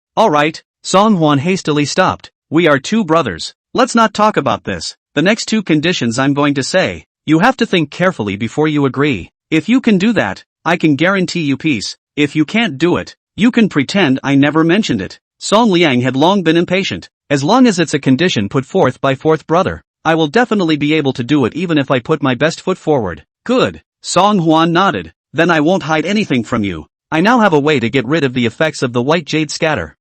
Song Huan hastily stopped. We are 2 brothers. Let's not talk about this. The next 2 conditions I'm going to say, you have to think carefully before you agree. If you can do that, I can guarantee you peace. If you can't do it, you can pretend I never mentioned it. Song Liang had long been impatient. As long as it's a condition put forth by fourth brother, I will definitely be able to do it even if I put my best foot forward. Good. Song Huan nodded. Then I won't hide anything from you. I now have a way to get rid of the effects of the white jade scatter.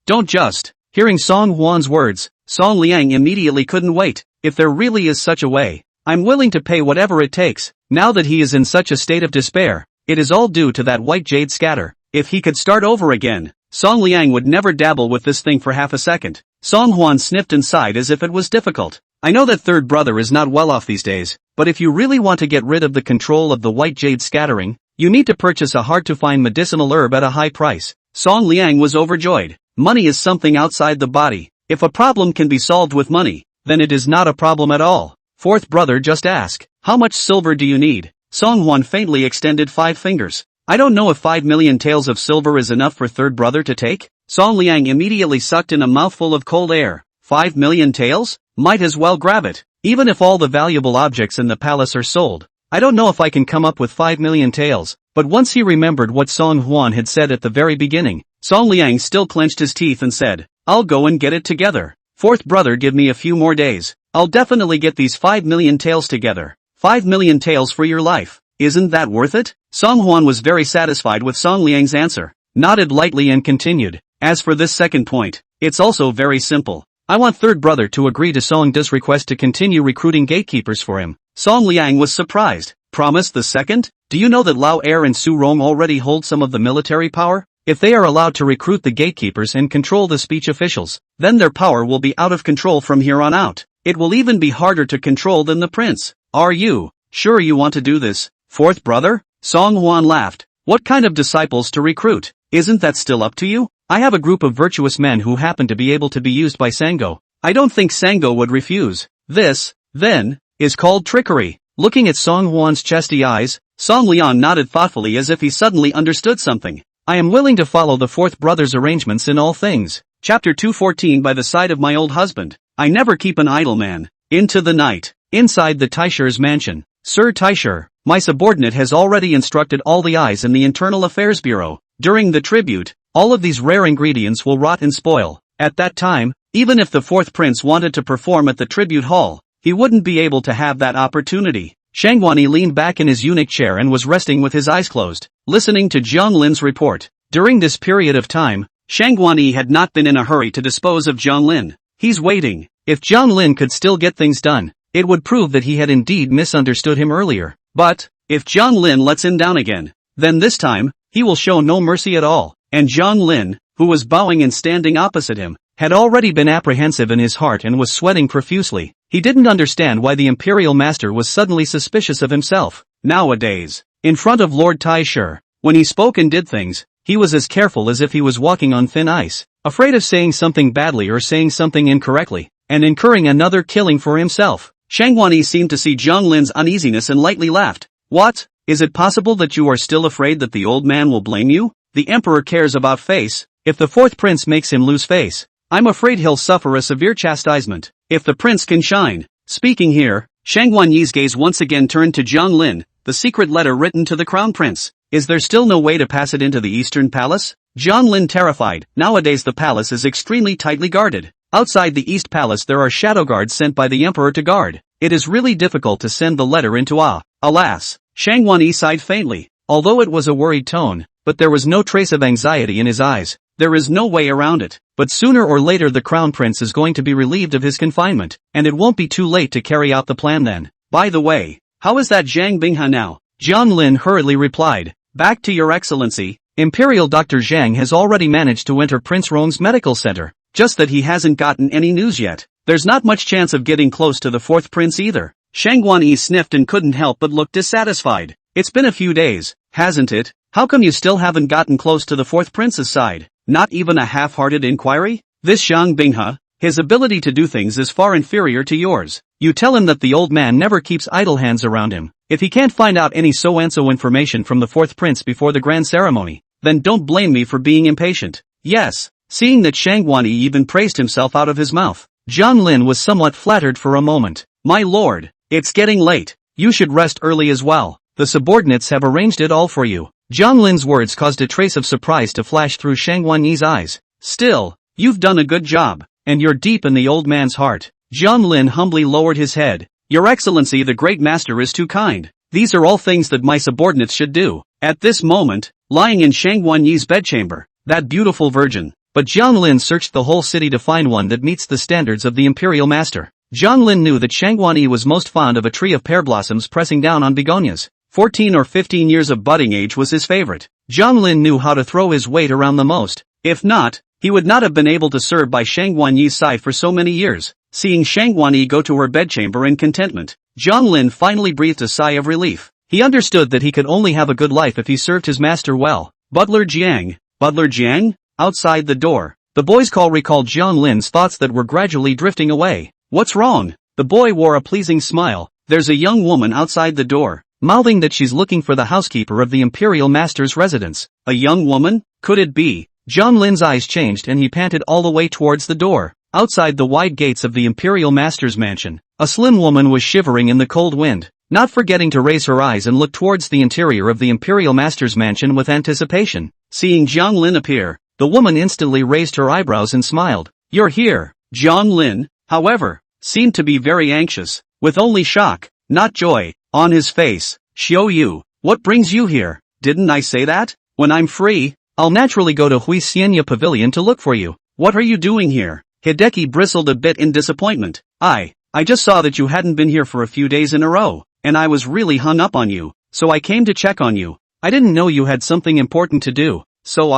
Don't just. Hearing Song Huan's words, Song Liang immediately couldn't wait. If there really is such a way, I'm willing to pay whatever it takes. Now that he is in such a state of despair, it is all due to that white jade scatter. If he could start over again, Song Liang would never dabble with this thing for half a second. Song Huan sniffed and sighed as if it was difficult. I know that third brother is not well off these days, but if you really want to get rid of the control of the white jade scattering, you need to purchase a hard-to-find medicinal herb at a high price. Song Liang was overjoyed. Money is something outside the body. If a problem can be solved with money, then it is not a problem at all. Fourth brother just ask, how much silver do you need? Song Huan faintly extended 5 fingers. I don't know if 5 million taels of silver is enough for third brother to take. Song Liang immediately sucked in a mouthful of cold air. 5 million taels? Might as well grab it. Even if all the valuable objects in the palace are sold, I don't know if I can come up with 5 million taels. But once he remembered what Song Huan had said at the very beginning, Song Liang still clenched his teeth and said, I'll go and get it together. Fourth brother, give me a few more days. I'll definitely get these 5 million taels together. 5 million taels for your life. Isn't that worth it? Song Huan was very satisfied with Song Liang's answer, nodded lightly and continued. As for this second point, it's also very simple. I want third brother to agree to Song De's request to continue recruiting gatekeepers for him. Song Liang was surprised. Promise the second? Do you know that Lao Er and Su Rong already hold some of the military power? If they are allowed to recruit the gatekeepers and control the speech officials, then their power will be out of control from here on out. It will even be harder to control than the prince. Are you sure you want to do this, fourth brother? Song Huan laughed. What kind of disciples to recruit? Isn't that still up to you? I have a group of virtuous men who happen to be able to be used by Sango. I don't think Sango would refuse. This, then, is called trickery. Looking at Song Huan's chesty eyes, Song Lian nodded thoughtfully as if he suddenly understood something. I am willing to follow the fourth brother's arrangements in all things. Chapter 214. By the side of my old husband. I never keep an idle man. Into the night. Inside the Taisher's mansion. Sir Taisher, my subordinate has already instructed all the eyes in the Internal Affairs Bureau. During the tribute, all of these rare ingredients will rot and spoil. At that time, even if the fourth prince wanted to perform at the tribute hall, he wouldn't be able to have that opportunity. Shangguani leaned back in his eunuch chair and was resting with his eyes closed, listening to Jiang Lin's report. During this period of time, Shangguani had not been in a hurry to dispose of Jiang Lin. He's waiting. If Jiang Lin could still get things done, it would prove that he had indeed misunderstood him earlier. But, if Jiang Lin lets him down again, then this time, he will show no mercy at all. And Jiang Lin, who was bowing and standing opposite him, had already been apprehensive in his heart and was sweating profusely. He didn't understand why the Imperial Master was suddenly suspicious of himself. Nowadays, in front of Lord Taisher, when he spoke and did things, he was as careful as if he was walking on thin ice, afraid of saying something badly or saying something incorrectly, and incurring another killing for himself. Shangguani seemed to see Jiang Lin's uneasiness and lightly laughed. What? Is it possible that you are still afraid that the old man will blame you? The emperor cares about face. If the fourth prince makes him lose face, I'm afraid he'll suffer a severe chastisement. If the prince can shine. Speaking here, Shangguani's gaze once again turned to Jiang Lin, the secret letter written to the crown prince. Is there still no way to pass it into the eastern palace? Jiang Lin terrified. Nowadays the palace is extremely tightly guarded. Outside the east palace there are shadow guards sent by the emperor to guard. It is really difficult to send the letter into Alas, Shangguani sighed faintly, although it was a worried tone, but there was no trace of anxiety in his eyes. There is no way around it. But sooner or later the crown prince is going to be relieved of his confinement, and it won't be too late to carry out the plan then. By the way, how is that Zhang Binghe now? Jiang Lin hurriedly replied. Back to your excellency. Imperial Dr. Zhang has already managed to enter Prince Rong's medical center, just that he hasn't gotten any news yet. There's not much chance of getting close to the fourth prince either. Shangguani sniffed and couldn't help but look dissatisfied. It's been a few days, hasn't it? How come you still haven't gotten close to the fourth prince's side? Not even a half-hearted inquiry? This Zhang Binghe, his ability to do things is far inferior to yours. You tell him that the old man never keeps idle hands around him. If he can't find out any so-and-so information from the fourth prince before the grand ceremony, then don't blame me for being impatient. Yes, seeing that Shangguani even praised himself out of his mouth, Jiang Lin was somewhat flattered for a moment. My lord, it's getting late. You should rest early as well. The subordinates have arranged it all for you. Jiang Lin's words caused a trace of surprise to flash through Shangguani's eyes. Still, you've done a good job, and you're deep in the old man's heart. Jiang Lin humbly lowered his head. Your Excellency the Great Master is too kind. These are all things that my subordinates should do. At this moment, lying in Shangguani's bedchamber, that beautiful virgin. But Jiang Lin searched the whole city to find one that meets the standards of the Imperial Master. Jiang Lin knew that Shangguani was most fond of a tree of pear blossoms pressing down on begonias. 14 or 15 years of budding age was his favorite. Jiang Lin knew how to throw his weight around the most. If not, he would not have been able to serve by Shangguani's side for so many years. Seeing Shangguani go to her bedchamber in contentment, Jiang Lin finally breathed a sigh of relief. He understood that he could only have a good life if he served his master well. Butler Jiang. Butler Jiang? Outside the door, the boy's call recalled Jiang Lin's thoughts that were gradually drifting away. What's wrong? The boy wore a pleasing smile. There's a young woman outside the door, mouthing that she's looking for the housekeeper of the Imperial Master's residence. A young woman? Could it be? Jiang Lin's eyes changed and he panted all the way towards the door. Outside the wide gates of the Imperial Master's mansion, a slim woman was shivering in the cold wind, not forgetting to raise her eyes and look towards the interior of the Imperial Master's mansion with anticipation. Seeing Jiang Lin appear, the woman instantly raised her eyebrows and smiled. You're here. Jiang Lin, however, seemed to be very anxious, with only shock, not joy, on his face. Xiao Yu, what brings you here? Didn't I say that? When I'm free, I'll naturally go to Hui Xianya Pavilion to look for you. What are you doing here? Hideki bristled a bit in disappointment. I just saw that you hadn't been here for a few days in a row, and I was really hung up on you, so I came to check on you. I didn't know you had something important to do, so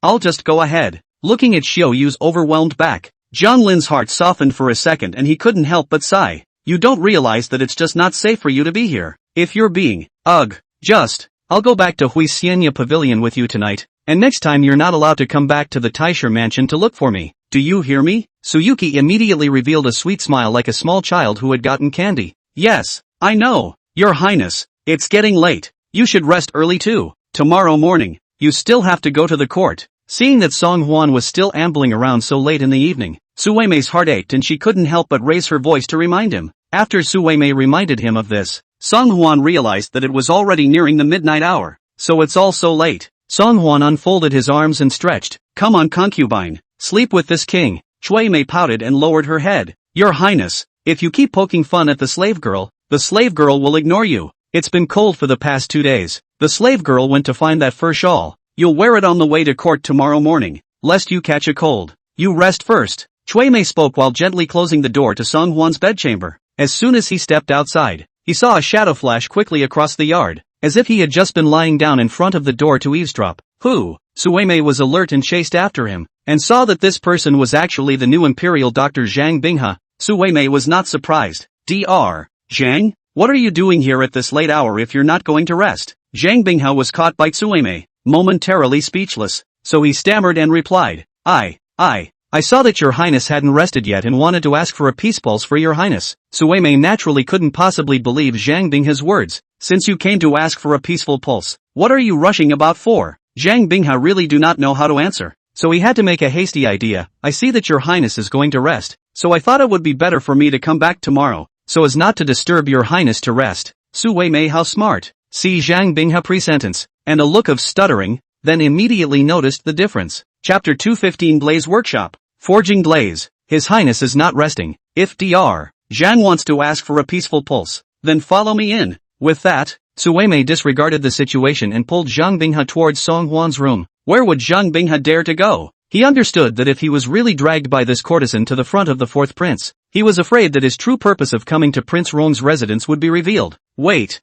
I'll just go ahead. Looking at Xiao Yu's overwhelmed back, Jiang Lin's heart softened for a second and he couldn't help but sigh. You don't realize that it's just not safe for you to be here. If you're being, I'll go back to Huixianya Pavilion with you tonight, and next time you're not allowed to come back to the Taisher mansion to look for me. Do you hear me? Suyuki immediately revealed a sweet smile like a small child who had gotten candy. Yes, I know, Your Highness. It's getting late. You should rest early too. Tomorrow morning, you still have to go to the court. Seeing that Song Huan was still ambling around so late in the evening, Suweime's heart ached and she couldn't help but raise her voice to remind him. After Suweime reminded him of this, Song Huan realized that it was already nearing the midnight hour. So it's all so late. Song Huan unfolded his arms and stretched. Come on, concubine, sleep with this king. Suweime pouted and lowered her head. Your Highness, if you keep poking fun at the slave girl will ignore you. It's been cold for the past 2 days. The slave girl went to find that fur shawl. You'll wear it on the way to court tomorrow morning, lest you catch a cold. You rest first. Suweime spoke while gently closing the door to Song Huan's bedchamber. As soon as he stepped outside, he saw a shadow flash quickly across the yard, as if he had just been lying down in front of the door to eavesdrop. Who? Suweime was alert and chased after him, and saw that this person was actually the new imperial Dr. Zhang Binghe. Suweime was not surprised. Dr. Zhang? What are you doing here at this late hour if you're not going to rest? Zhang Binghe was caught by Suweime, momentarily speechless, so he stammered and replied, I saw that Your Highness hadn't rested yet and wanted to ask for a peace pulse for Your Highness. Suweime naturally couldn't possibly believe Zhang Binghe's words. Since you came to ask for a peaceful pulse, what are you rushing about for? Zhang Binghe really do not know how to answer, so he had to make a hasty idea. I see that Your Highness is going to rest, so I thought it would be better for me to come back tomorrow, so as not to disturb Your Highness to rest. Suweime, how smart. See Zhang Binghe pre-sentence, and a look of stuttering, then immediately noticed the difference. Chapter 215 Blaze Workshop. Forging Blaze. His Highness is not resting. If Dr. Zhang wants to ask for a peaceful pulse, then follow me in. With that, Suweime disregarded the situation and pulled Zhang Binghe towards Song Huan's room. Where would Zhang Binghe dare to go? He understood that if he was really dragged by this courtesan to the front of the fourth prince, he was afraid that his true purpose of coming to Prince Rong's residence would be revealed. Wait,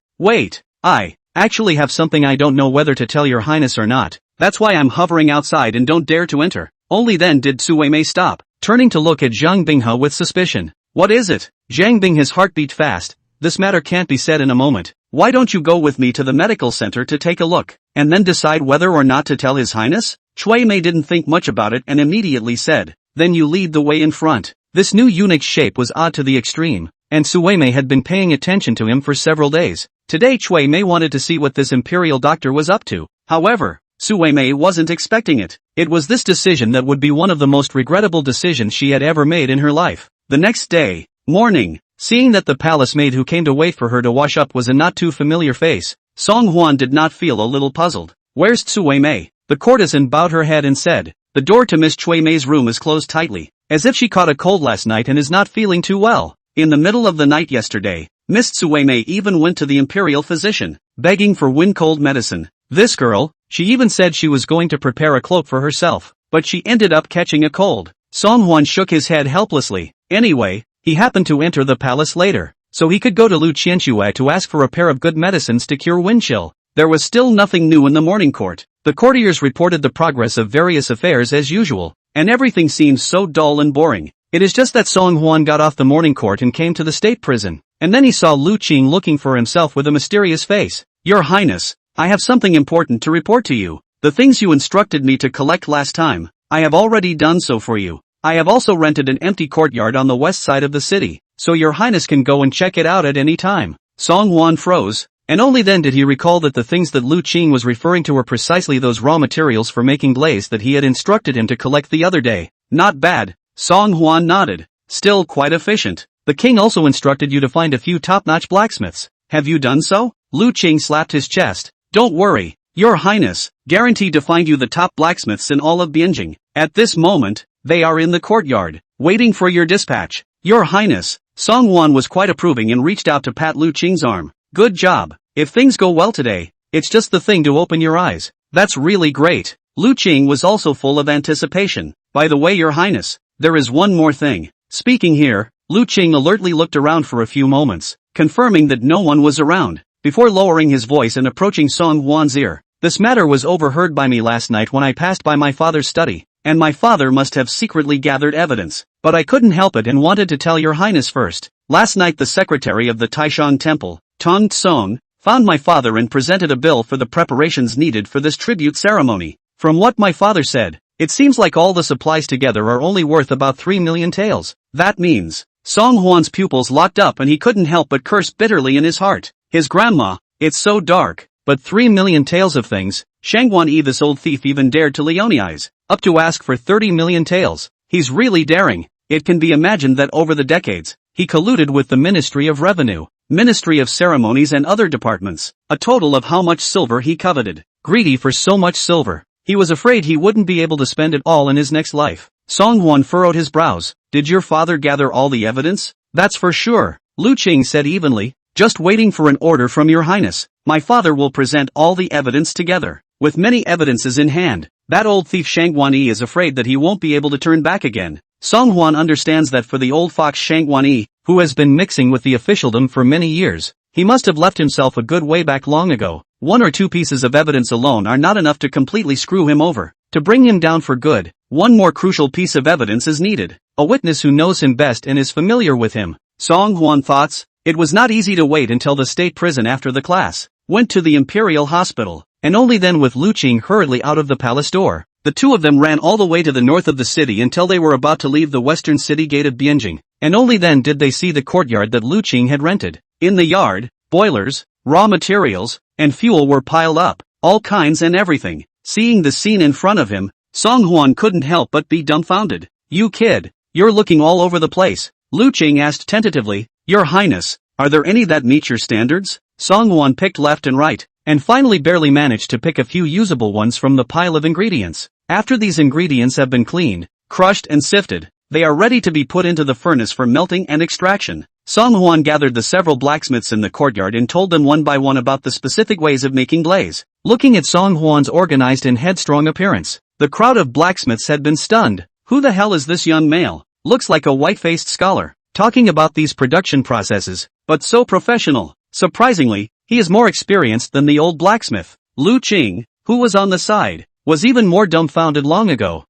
I actually have something I don't know whether to tell Your Highness or not. That's why I'm hovering outside and don't dare to enter. Only then did Suweime stop, turning to look at Zhang Binghe with suspicion. What is it? Zhang Binghe's heart beat fast. This matter can't be said in a moment. Why don't you go with me to the medical center to take a look, and then decide whether or not to tell His Highness? Suweime didn't think much about it and immediately said, then you lead the way in front. This new eunuch's shape was odd to the extreme, and Suweime had been paying attention to him for several days. Today Suweime wanted to see what this imperial doctor was up to. However, Suweime wasn't expecting it. It was this decision that would be one of the most regrettable decisions she had ever made in her life. The next day, morning, seeing that the palace maid who came to wait for her to wash up was a not too familiar face, Song Huan did not feel a little puzzled. Where's Suweime? The courtesan bowed her head and said, the door to Miss Suweime's room is closed tightly, as if she caught a cold last night and is not feeling too well. In the middle of the night yesterday, Miss Suweime even went to the imperial physician, begging for wind cold medicine. This girl, she even said she was going to prepare a cloak for herself, but she ended up catching a cold. Song Huan shook his head helplessly. Anyway, he happened to enter the palace later, so he could go to Lu Qianxue to ask for a pair of good medicines to cure wind chill. There was still nothing new in the morning court. The courtiers reported the progress of various affairs as usual, and everything seemed so dull and boring. It is just that Song Huan got off the morning court and came to the state prison, and then he saw Lu Qing looking for himself with a mysterious face. Your Highness, I have something important to report to you. The things you instructed me to collect last time, I have already done so for you. I have also rented an empty courtyard on the west side of the city, so Your Highness can go and check it out at any time. Song Huan froze, and only then did he recall that the things that Lu Qing was referring to were precisely those raw materials for making glaze that he had instructed him to collect the other day. Not bad. Song Huan nodded. Still quite efficient. The king also instructed you to find a few top-notch blacksmiths. Have you done so? Lu Qing slapped his chest. Don't worry, Your Highness, guaranteed to find you the top blacksmiths in all of Bianjing. At this moment, they are in the courtyard, waiting for your dispatch. Your Highness. Song Huan was quite approving and reached out to pat Lu Qing's arm. Good job. If things go well today, it's just the thing to open your eyes. That's really great. Lu Qing was also full of anticipation. By the way, Your Highness, there is one more thing. Speaking here, Lu Qing alertly looked around for a few moments, confirming that no one was around, before lowering his voice and approaching Song Huan's ear. This matter was overheard by me last night when I passed by my father's study, and my father must have secretly gathered evidence, but I couldn't help it and wanted to tell Your Highness first. Last night the secretary of the Taishan Temple, Tong Tsong, found my father and presented a bill for the preparations needed for this tribute ceremony. From what my father said, it seems like all the supplies together are only worth about 3 million taels. That means Song Hwan's pupils locked up and he couldn't help but curse bitterly in his heart. His grandma, it's so dark, but 3 million taels of things, Shangwan Yi this old thief even dared to Leonize, up to ask for 30 million taels. He's really daring. It can be imagined that over the decades, he colluded with the Ministry of Revenue, Ministry of Ceremonies and other departments, a total of how much silver he coveted. Greedy for so much silver, he was afraid he wouldn't be able to spend it all in his next life. Song Hwan furrowed his brows. Did your father gather all the evidence? That's for sure, Lu Qing said evenly. Just waiting for an order from your highness. My father will present all the evidence together. With many evidences in hand, that old thief Shangwan Yi is afraid that he won't be able to turn back again. Song Hwan understands that for the old fox Shangwan Yi, who has been mixing with the officialdom for many years, he must have left himself a good way back long ago. 1 or 2 pieces of evidence alone are not enough to completely screw him over. To bring him down for good, one more crucial piece of evidence is needed. A witness who knows him best and is familiar with him. Song Hwan thoughts. It was not easy to wait until the state prison after the class went to the Imperial Hospital, and only then with Lu Qing hurriedly out of the palace door. The two of them ran all the way to the north of the city until they were about to leave the western city gate of Bianjing, and only then did they see the courtyard that Lu Qing had rented. In the yard, boilers, raw materials, and fuel were piled up, all kinds and everything. Seeing the scene in front of him, Song Hwan couldn't help but be dumbfounded. You kid, you're looking all over the place, Lu Qing asked tentatively. Your Highness, are there any that meet your standards? Song Hwan picked left and right, and finally barely managed to pick a few usable ones from the pile of ingredients. After these ingredients have been cleaned, crushed and sifted, they are ready to be put into the furnace for melting and extraction. Song Hwan gathered the several blacksmiths in the courtyard and told them one by one about the specific ways of making glaze. Looking at Song Hwan's organized and headstrong appearance, the crowd of blacksmiths had been stunned. Who the hell is this young male? Looks like a white-faced scholar, talking about these production processes, but so professional. Surprisingly, he is more experienced than the old blacksmith. Lu Qing, who was on the side, was even more dumbfounded long ago.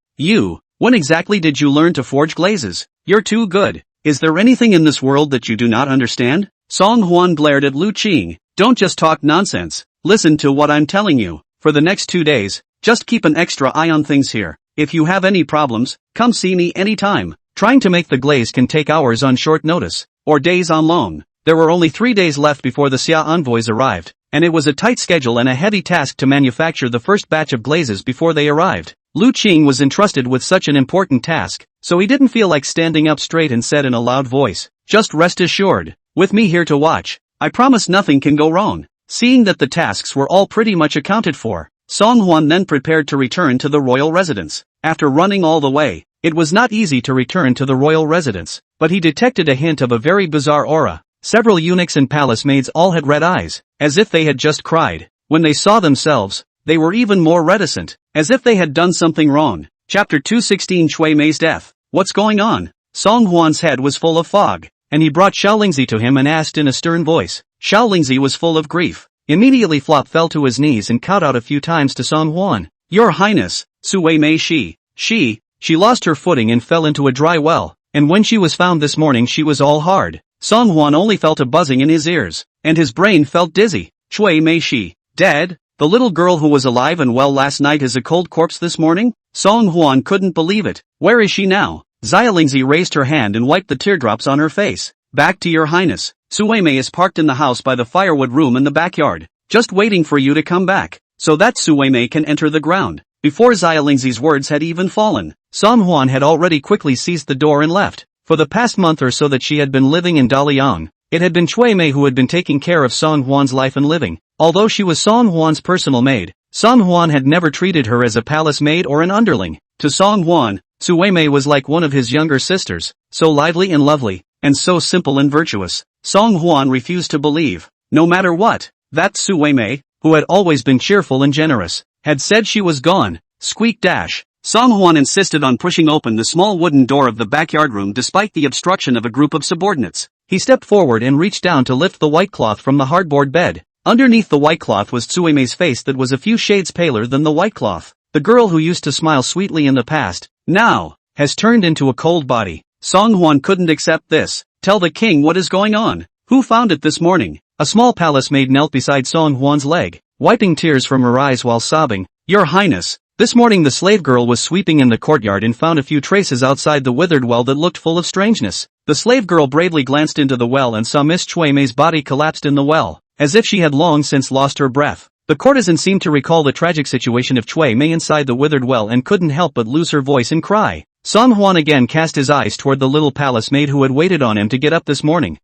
When exactly did you learn to forge glazes? You're too good. Is there anything in this world that you do not understand? Song Hwan glared at Lu Qing. Don't just talk nonsense. Listen to what I'm telling you. For the next 2 days, just keep an extra eye on things here. If you have any problems, come see me anytime. Trying to make the glaze can take hours on short notice, or days on long. There were only 3 days left before the Xia envoys arrived, and it was a tight schedule and a heavy task to manufacture the first batch of glazes before they arrived. Lu Qing was entrusted with such an important task, so he didn't feel like standing up straight and said in a loud voice, just rest assured, with me here to watch, I promise nothing can go wrong. Seeing that the tasks were all pretty much accounted for, Song Hwan then prepared to return to the royal residence. After running all the way, it was not easy to return to the royal residence, but he detected a hint of a very bizarre aura. Several eunuchs and palace maids all had red eyes, as if they had just cried. When they saw themselves, they were even more reticent, as if they had done something wrong. Chapter 216 Shui Mei's death. What's going on? Song Hwan's head was full of fog, and he brought Xiao Lingzi to him and asked in a stern voice. Xiao Lingzi was full of grief. Immediately Flop fell to his knees and cowed out a few times to Song Hwan. Your Highness, Sui Mei she lost her footing and fell into a dry well, and when she was found this morning she was all hard. Song Hwan only felt a buzzing in his ears, and his brain felt dizzy. Shui Mei dead? The little girl who was alive and well last night is a cold corpse this morning? Song Hwan couldn't believe it. Where is she now? Xia Lingzi raised her hand and wiped the teardrops on her face. Back to your highness. Sui Mei is parked in the house by the firewood room in the backyard, just waiting for you to come back, so that Sui Mei can enter the ground. Before Xia Lingzi's words had even fallen, Song Hwan had already quickly seized the door and left. For the past month or so that she had been living in Daliang, it had been Shui Mei who had been taking care of Song Hwan's life and living. Although she was Song Hwan's personal maid, Song Hwan had never treated her as a palace maid or an underling. To Song Hwan, Sui Mei was like one of his younger sisters, so lively and lovely, and so simple and virtuous. Song Hwan refused to believe, no matter what, that Sui Mei, who had always been cheerful and generous, had said she was gone. Squeak dash. Song Hwan insisted on pushing open the small wooden door of the backyard room despite the obstruction of a group of subordinates. He stepped forward and reached down to lift the white cloth from the hardboard bed. Underneath the white cloth was Sui Mei's face that was a few shades paler than the white cloth. The girl who used to smile sweetly in the past, now, has turned into a cold body. Song Hwan couldn't accept this. Tell the king what is going on. Who found it this morning? A small palace maid knelt beside Song Hwan's leg, wiping tears from her eyes while sobbing, "Your Highness, this morning the slave girl was sweeping in the courtyard and found a few traces outside the withered well that looked full of strangeness." The slave girl bravely glanced into the well and saw Miss Chui Mei's body collapsed in the well, as if she had long since lost her breath. The courtesan seemed to recall the tragic situation of Chui Mei inside the withered well and couldn't help but lose her voice and cry. Song Hwan again cast his eyes toward the little palace maid who had waited on him to get up this morning.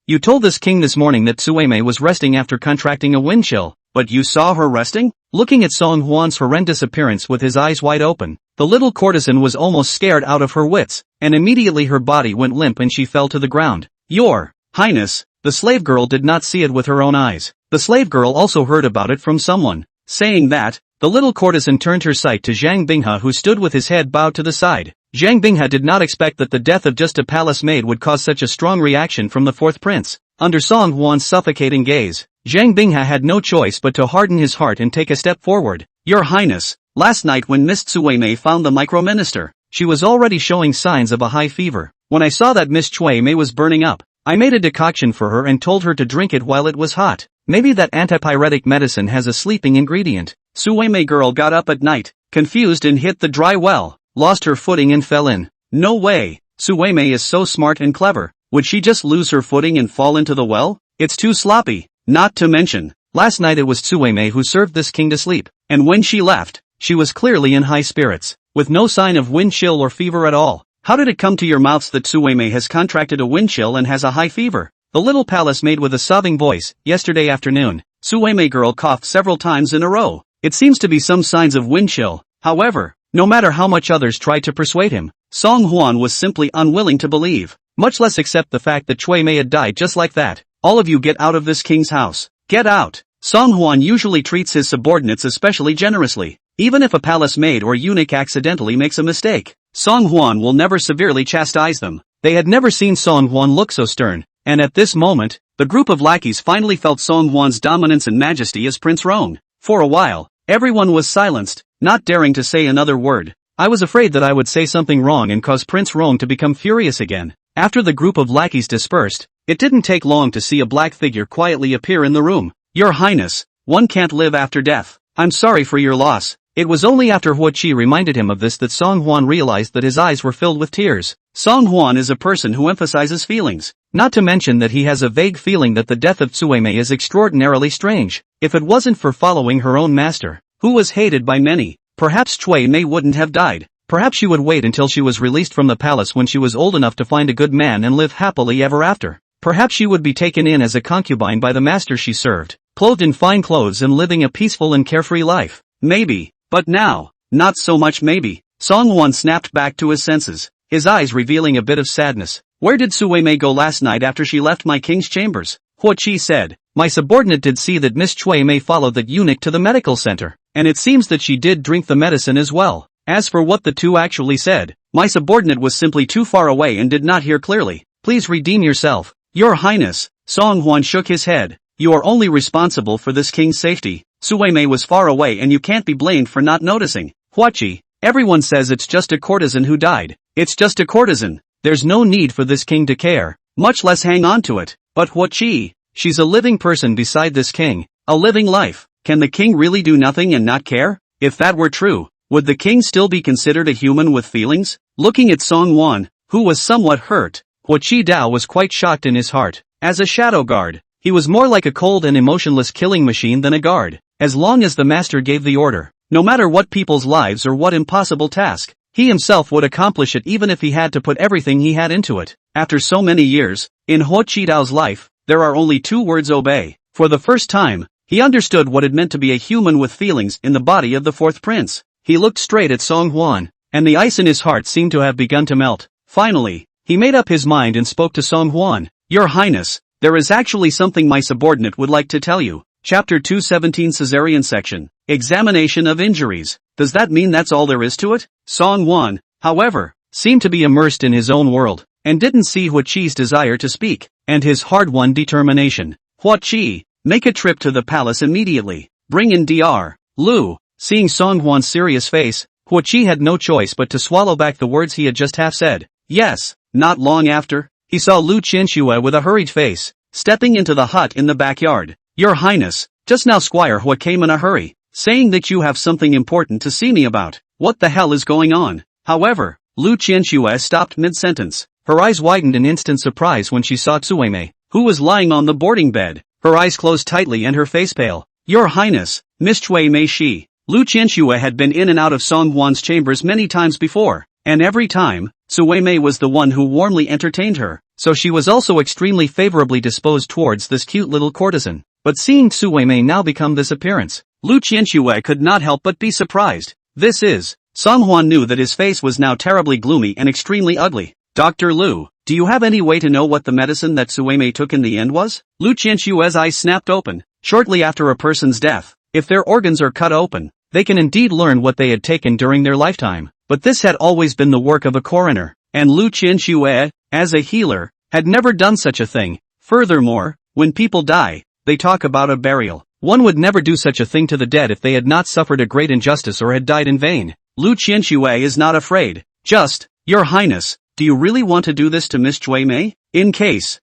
You told this king this morning that Cui Mei was resting after contracting a wind chill, but you saw her resting?" Looking at Song Hwan's horrendous appearance with his eyes wide open, the little courtesan was almost scared out of her wits, and immediately her body went limp and she fell to the ground. "Your Highness," the slave girl did not see it with her own eyes. The slave girl also heard about it from someone. Saying that, the little courtesan turned her sight to Zhang Binghe, who stood with his head bowed to the side. Zhang Binghe did not expect that the death of just a palace maid would cause such a strong reaction from the fourth prince. Under Song Hwan's suffocating gaze, Zhang Binghe had no choice but to harden his heart and take a step forward. "Your Highness, last night when Miss Cui Mei found the microminister, she was already showing signs of a high fever. When I saw that Miss Cui Mei was burning up, I made a decoction for her and told her to drink it while it was hot. Maybe that antipyretic medicine has a sleeping ingredient." Cui Mei girl got up at night, confused, and hit the dry well, lost her footing and fell in. "No way, Cui Mei is so smart and clever. Would she just lose her footing and fall into the well? It's too sloppy. Not to mention, last night it was Cui Mei who served this king to sleep, and when she left, she was clearly in high spirits, with no sign of wind chill or fever at all. How did it come to your mouths that Cui Mei has contracted a wind chill and has a high fever?" The little palace maid with a sobbing voice. "Yesterday afternoon, Cui Mei girl coughed several times in a row. It seems to be some signs of wind chill." However, no matter how much others tried to persuade him, Song Hwan was simply unwilling to believe, much less accept the fact that Cui Mei had died just like that. "All of you get out of this king's house. Get out." Song Hwan usually treats his subordinates especially generously. Even if a palace maid or eunuch accidentally makes a mistake, Song Hwan will never severely chastise them. They had never seen Song Hwan look so stern, and at this moment, the group of lackeys finally felt Song Hwan's dominance and majesty as Prince Rong. For a while, everyone was silenced, not daring to say another word. I was afraid that I would say something wrong and cause Prince Rong to become furious again. After the group of lackeys dispersed, it didn't take long to see a black figure quietly appear in the room. "Your Highness, one can't live after death. I'm sorry for your loss." It was only after Huo Qi reminded him of this that Song Hwan realized that his eyes were filled with tears. Song Hwan is a person who emphasizes feelings, not to mention that he has a vague feeling that the death of Cui Mei is extraordinarily strange. If it wasn't for following her own master, who was hated by many, perhaps Cui Mei wouldn't have died. Perhaps she would wait until she was released from the palace when she was old enough to find a good man and live happily ever after. Perhaps she would be taken in as a concubine by the master she served, clothed in fine clothes and living a peaceful and carefree life. Maybe. But now, not so much maybe. Song Hwan snapped back to his senses, his eyes revealing a bit of sadness. "Where did Cui Mei go last night after she left my king's chambers?" Huo Qi said. "My subordinate did see that Miss Cui Mei followed that eunuch to the medical center, and it seems that she did drink the medicine as well. As for what the two actually said, my subordinate was simply too far away and did not hear clearly. Please redeem yourself." "Your Highness," Song Hwan shook his head. "You are only responsible for this king's safety. Cui Mei was far away and you can't be blamed for not noticing." "Huo Qi, everyone says it's just a courtesan who died. It's just a courtesan. There's no need for this king to care, much less hang on to it." "But Huo Qi, she's a living person beside this king, a living life. Can the king really do nothing and not care? If that were true, would the king still be considered a human with feelings?" Looking at Song Hwan, who was somewhat hurt, Huo Qi Dao was quite shocked in his heart. As a shadow guard, he was more like a cold and emotionless killing machine than a guard. As long as the master gave the order, no matter what people's lives or what impossible task, he himself would accomplish it even if he had to put everything he had into it. After so many years, in Huo Qi Dao's life, there are only two words: obey. For the first time, he understood what it meant to be a human with feelings in the body of the fourth prince. He looked straight at Song Hwan, and the ice in his heart seemed to have begun to melt. Finally, he made up his mind and spoke to Song Hwan. "Your Highness, there is actually something my subordinate would like to tell you." Chapter 217 Caesarean Section. Examination of Injuries. Does that mean that's all there is to it? Song Hwan, however, seemed to be immersed in his own world, and didn't see Huo Qi's desire to speak, and his hard-won determination. "Huo Qi, make a trip to the palace immediately. Bring in Dr. Lu." Seeing Song Hwan's serious face, Huo Qi had no choice but to swallow back the words he had just half said. Yes. Not long after, he saw Lu Qianxue with a hurried face, stepping into the hut in the backyard. Your Highness, just now Squire Hua came in a hurry, saying that you have something important to see me about. What the hell is going on? However, Lu Qianxue stopped mid-sentence. Her eyes widened in instant surprise when she saw Tsueme, who was lying on the boarding bed, her eyes closed tightly and her face pale. Your Highness, Miss Chui Mei Shi. Lu Qianxue had been in and out of Song Huan's chambers many times before, and every time, Tsueme was the one who warmly entertained her, so she was also extremely favorably disposed towards this cute little courtesan. But seeing Tsueme now become this appearance, Lu Qianxue could not help but be surprised. This is, Song Huan knew that his face was now terribly gloomy and extremely ugly. Dr. Lu, do you have any way to know what the medicine that Tsueme took in the end was? Lu Qianxue's eyes snapped open. Shortly after a person's death, if their organs are cut open, they can indeed learn what they had taken during their lifetime. But this had always been the work of a coroner, and Lu Qianxue, as a healer, had never done such a thing. Furthermore, when people die, they talk about a burial. One would never do such a thing to the dead if they had not suffered a great injustice or had died in vain. Lu Qianxue is not afraid. Just, Your Highness, do you really want to do this to Miss Chui Mei? In case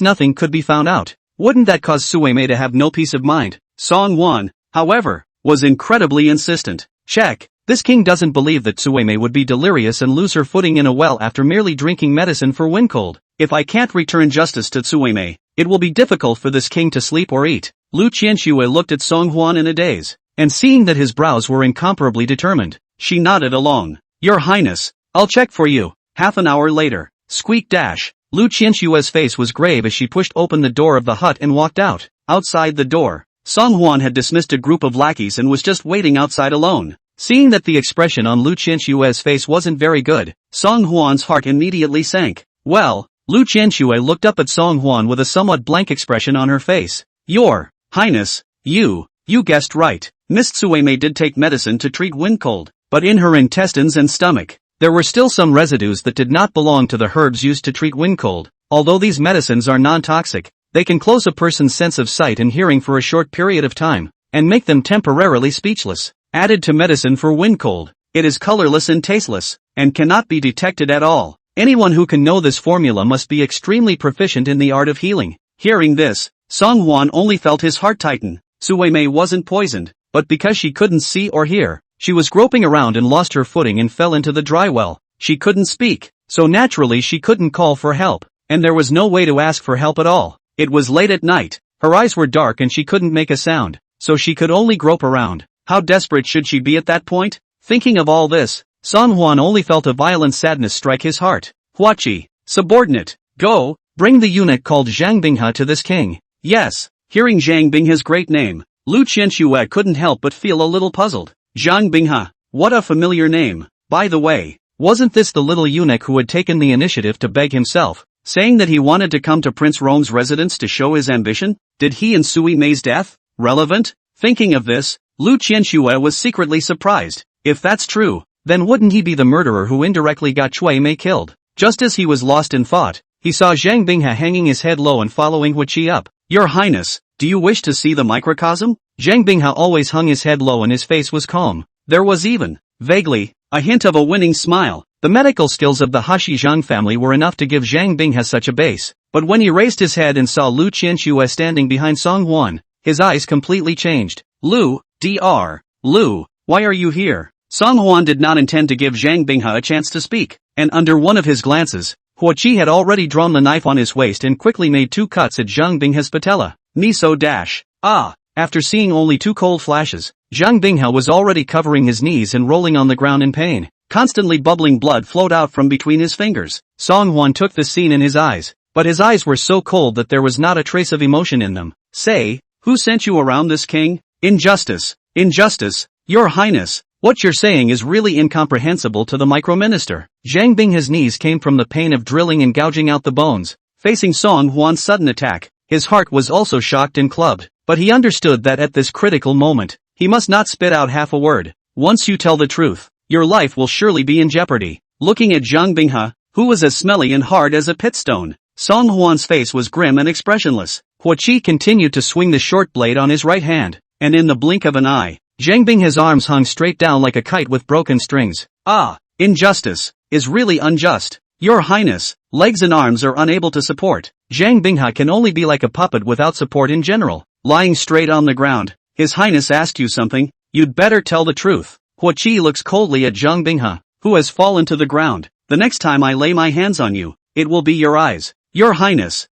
nothing could be found out, wouldn't that cause Tsueme to have no peace of mind? Song Huan, however, was incredibly insistent. Check. This king doesn't believe that Tsueme would be delirious and lose her footing in a well after merely drinking medicine for wind cold. If I can't return justice to Tsueme, it will be difficult for this king to sleep or eat. Lu Qianxue looked at Song Huan in a daze, and seeing that his brows were incomparably determined, she nodded along. Your Highness, I'll check for you. Half an hour later, squeak dash. Lu Qianxue's face was grave as she pushed open the door of the hut and walked out. Outside the door, Song Huan had dismissed a group of lackeys and was just waiting outside alone. Seeing that the expression on Lu Qianxue's face wasn't very good, Song Huan's heart immediately sank. Well, Lu Qianxue looked up at Song Huan with a somewhat blank expression on her face. Your Highness, you guessed right. Miss Tsueme did take medicine to treat wind cold, but in her intestines and stomach, there were still some residues that did not belong to the herbs used to treat wind cold. Although these medicines are non-toxic, they can close a person's sense of sight and hearing for a short period of time, and make them temporarily speechless. Added to medicine for wind cold, it is colorless and tasteless, and cannot be detected at all. Anyone who can know this formula must be extremely proficient in the art of healing. Hearing this, Song Huan only felt his heart tighten. Tsueme wasn't poisoned, but because she couldn't see or hear, she was groping around and lost her footing and fell into the dry well. She couldn't speak, so naturally she couldn't call for help, and there was no way to ask for help at all. It was late at night, her eyes were dark and she couldn't make a sound, so she could only grope around. How desperate should she be at that point? Thinking of all this, Song Huan only felt a violent sadness strike his heart. Huachi, subordinate, go, bring the eunuch called Zhang Binghe to this king. Yes, hearing Zhang Binghe's great name, Lu Qianxue couldn't help but feel a little puzzled. Zhang Binghe, what a familiar name. By the way, wasn't this the little eunuch who had taken the initiative to beg himself, saying that he wanted to come to Prince Rome's residence to show his ambition? Did he and Sui Mei's death relevant? Thinking of this, Lu Qianxue was secretly surprised. If that's true, then wouldn't he be the murderer who indirectly got Chui Mei killed? Just as he was lost in thought, he saw Zhang Binghe hanging his head low and following Huachi up. Your Highness, do you wish to see the microcosm? Zhang Binghe always hung his head low and his face was calm. There was even, vaguely, a hint of a winning smile. The medical skills of the Hashi Zhang family were enough to give Zhang Binghe such a base. But when he raised his head and saw Lu Qianxue standing behind Song Huan, his eyes completely changed. Lu, Lu, why are you here? Song Huan did not intend to give Zhang Binghe a chance to speak, and under one of his glances, Huachi had already drawn the knife on his waist and quickly made 2 cuts at Zhang Binghe's patella. Miso dash. After seeing only 2 cold flashes, Zhang Binghe was already covering his knees and rolling on the ground in pain. Constantly bubbling blood flowed out from between his fingers. Song Huan took the scene in his eyes, but his eyes were so cold that there was not a trace of emotion in them. Say, who sent you around this king? Injustice. Your Highness, what you're saying is really incomprehensible to the microminister. Zhang Binghe's knees came from the pain of drilling and gouging out the bones. Facing Song Huan's sudden attack, his heart was also shocked and clubbed, but he understood that at this critical moment, he must not spit out half a word. Once you tell the truth, your life will surely be in jeopardy. Looking at Zhang Binghe, who was as smelly and hard as a pitstone, Song Huan's face was grim and expressionless. Huachi continued to swing the short blade on his right hand, and in the blink of an eye, Zhang Binghe's arms hung straight down like a kite with broken strings. Injustice is really unjust. Your Highness, legs and arms are unable to support. Zhang Binghe can only be like a puppet without support in general. Lying straight on the ground. His Highness asked you something, you'd better tell the truth. Huo Qi looks coldly at Zhang Binghe, who has fallen to the ground. The next time I lay my hands on you, it will be your eyes. Your Highness,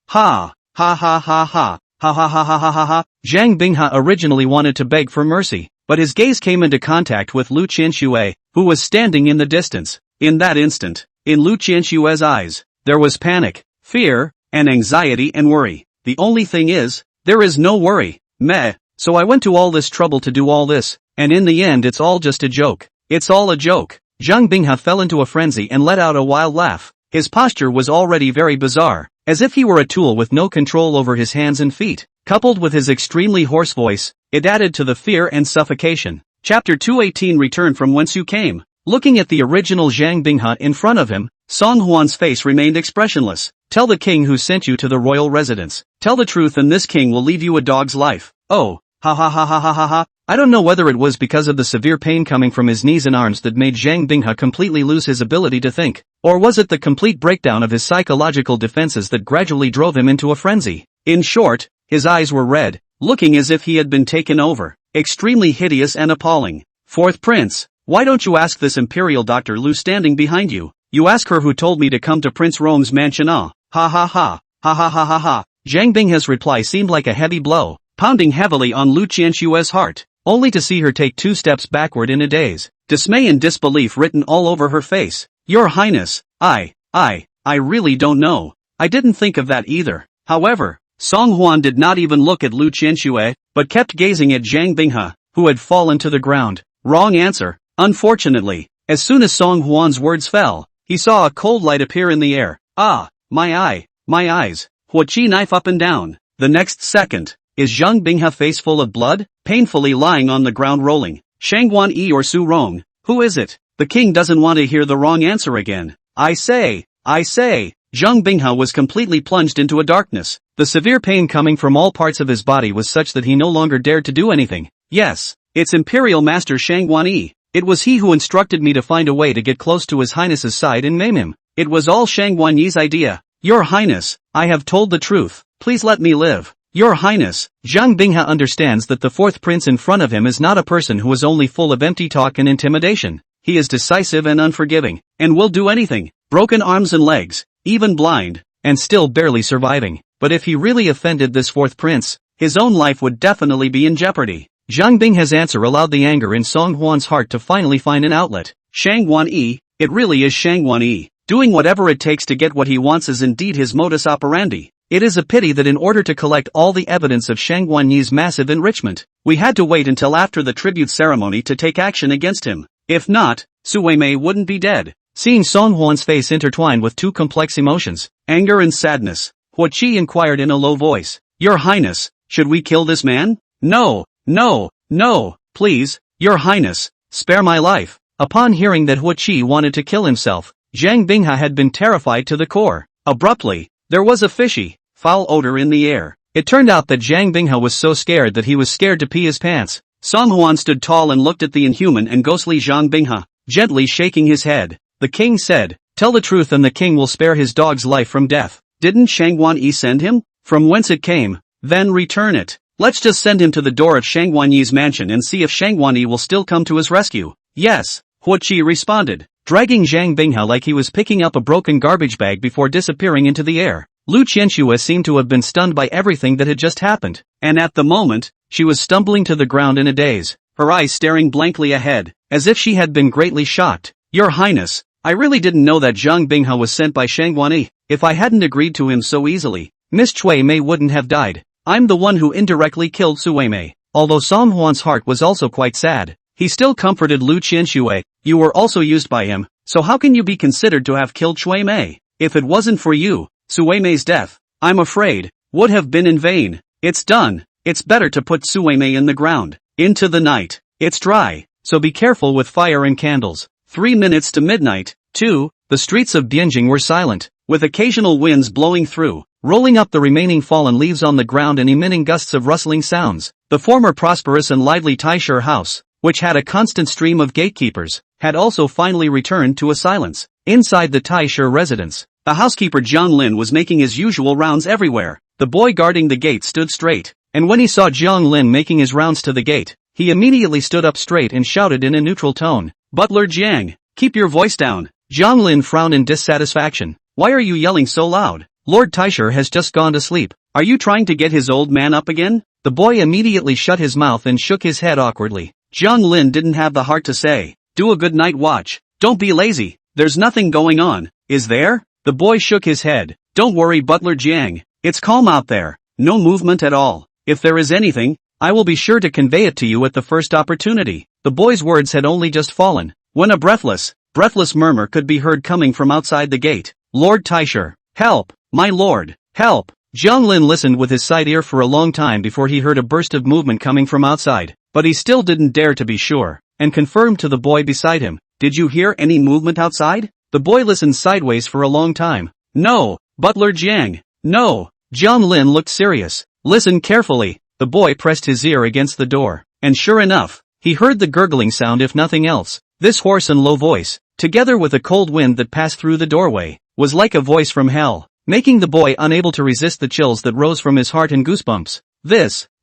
ha, ha ha ha ha, ha ha ha ha ha ha ha. Zhang Binghe originally wanted to beg for mercy, but his gaze came into contact with Lu Qianxue, who was standing in the distance. In that instant, in Lu Qianxue's eyes, there was panic, fear, and anxiety and worry. The only thing is, there is no worry. Meh. So I went to all this trouble to do all this, and in the end it's all just a joke. It's all a joke. Zhang Binghe fell into a frenzy and let out a wild laugh. His posture was already very bizarre, as if he were a tool with no control over his hands and feet. Coupled with his extremely hoarse voice, it added to the fear and suffocation. Chapter 218 Return from Whence You Came. Looking at the original Zhang Binghe in front of him, Song Huan's face remained expressionless. Tell the king who sent you to the royal residence. Tell the truth and this king will leave you a dog's life. Oh, ha ha ha ha ha ha ha. I don't know whether it was because of the severe pain coming from his knees and arms that made Zhang Binghe completely lose his ability to think, or was it the complete breakdown of his psychological defenses that gradually drove him into a frenzy. In short, his eyes were red, looking as if he had been taken over. Extremely hideous and appalling. Fourth Prince, why don't you ask this imperial Dr. Lu standing behind you? You ask her who told me to come to Prince Rome's mansion. Ah, ha ha ha, ha ha ha ha ha. Zhang Binghe's reply seemed like a heavy blow, pounding heavily on Lu Qianxue's heart, only to see her take 2 steps backward in a daze. Dismay and disbelief written all over her face. Your Highness, I really don't know. I didn't think of that either. However, Song Huan did not even look at Lu Qianxue, but kept gazing at Zhang Binghe, who had fallen to the ground. Wrong answer. Unfortunately, as soon as Song Huan's words fell, he saw a cold light appear in the air. Ah, my eyes. Huo Qi knife up and down. The next second, is Zhang Binghe face full of blood, painfully lying on the ground rolling. Shangguan Yi or Su Rong, who is it? The king doesn't want to hear the wrong answer again. I say. Zhang Binghe was completely plunged into a darkness. The severe pain coming from all parts of his body was such that he no longer dared to do anything. Yes, it's Imperial Master Shangguan Yi. It was he who instructed me to find a way to get close to His Highness's side and maim him. It was all Shangguan Yi's idea. Your Highness, I have told the truth. Please let me live. Your Highness, Zhang Binghe understands that the fourth prince in front of him is not a person who is only full of empty talk and intimidation. He is decisive and unforgiving, and will do anything. Broken arms and legs, even blind, and still barely surviving. But if he really offended this fourth prince, his own life would definitely be in jeopardy. Zhang Binghe's answer allowed the anger in Song Huan's heart to finally find an outlet. Shangguan Yi, it really is Shangguan Yi. Doing whatever it takes to get what he wants is indeed his modus operandi. It is a pity that in order to collect all the evidence of Shangguan Yi's massive enrichment, we had to wait until after the tribute ceremony to take action against him. If not, Su Weimei wouldn't be dead. Seeing Song Huan's face intertwined with 2 complex emotions, anger and sadness, Huo Qi inquired in a low voice. Your Highness, should we kill this man? No, please, Your Highness, spare my life. Upon hearing that Huo Qi wanted to kill himself, Zhang Binghe had been terrified to the core. Abruptly, there was a fishy, foul odor in the air. It turned out that Zhang Binghe was so scared that he was scared to pee his pants. Song Huan stood tall and looked at the inhuman and ghostly Zhang Binghe, gently shaking his head. The king said, tell the truth and the king will spare his dog's life from death. Didn't Shangguan Yi send him? From whence it came, then return it. Let's just send him to the door of Shangguan Yi's mansion and see if Shangguan Yi will still come to his rescue. Yes, Huo Qi responded, dragging Zhang Binghe like he was picking up a broken garbage bag before disappearing into the air. Lu Qianxue seemed to have been stunned by everything that had just happened, and at the moment, she was stumbling to the ground in a daze, her eyes staring blankly ahead, as if she had been greatly shocked. Your Highness, I really didn't know that Zhang Binghe was sent by Shangguan Yi. If I hadn't agreed to him so easily, Miss Cui Mei wouldn't have died. I'm the one who indirectly killed Su Weimei. Although Song Huan's heart was also quite sad, he still comforted Lu Qianxue. You were also used by him, so how can you be considered to have killed Cui Mei? If it wasn't for you, Su Weimei's death, I'm afraid, would have been in vain. It's done. It's better to put Su Weimei in the ground, into the night. It's dry, so be careful with fire and candles. 3 minutes to midnight. 2. The streets of Bianjing were silent, with occasional winds blowing through, rolling up the remaining fallen leaves on the ground and emitting gusts of rustling sounds. The former prosperous and lively Taisher house, which had a constant stream of gatekeepers, had also finally returned to a silence. Inside the Taisher residence, the housekeeper Jiang Lin was making his usual rounds everywhere. The boy guarding the gate stood straight, and when he saw Jiang Lin making his rounds to the gate, he immediately stood up straight and shouted in a neutral tone, "Butler Jiang, keep your voice down." Jiang Lin frowned in dissatisfaction. "Why are you yelling so loud? Lord Taisher has just gone to sleep. Are you trying to get his old man up again?" The boy immediately shut his mouth and shook his head awkwardly. Jiang Lin didn't have the heart to say, "Do a good night watch. Don't be lazy. There's nothing going on, is there?" The boy shook his head. "Don't worry, Butler Jiang. It's calm out there. No movement at all. If there is anything, I will be sure to convey it to you at the first opportunity." The boy's words had only just fallen, when a breathless murmur could be heard coming from outside the gate. "Lord Taisher, help, my lord, help." Jiang Lin listened with his side ear for a long time before he heard a burst of movement coming from outside, but he still didn't dare to be sure, and confirmed to the boy beside him, "Did you hear any movement outside?" The boy listened sideways for a long time. "No, Butler Jiang, no." Jiang Lin looked serious. "Listen carefully." The boy pressed his ear against the door, and sure enough, he heard the gurgling sound if nothing else. This hoarse and low voice, together with a cold wind that passed through the doorway, was like a voice from hell, making the boy unable to resist the chills that rose from his heart and goosebumps.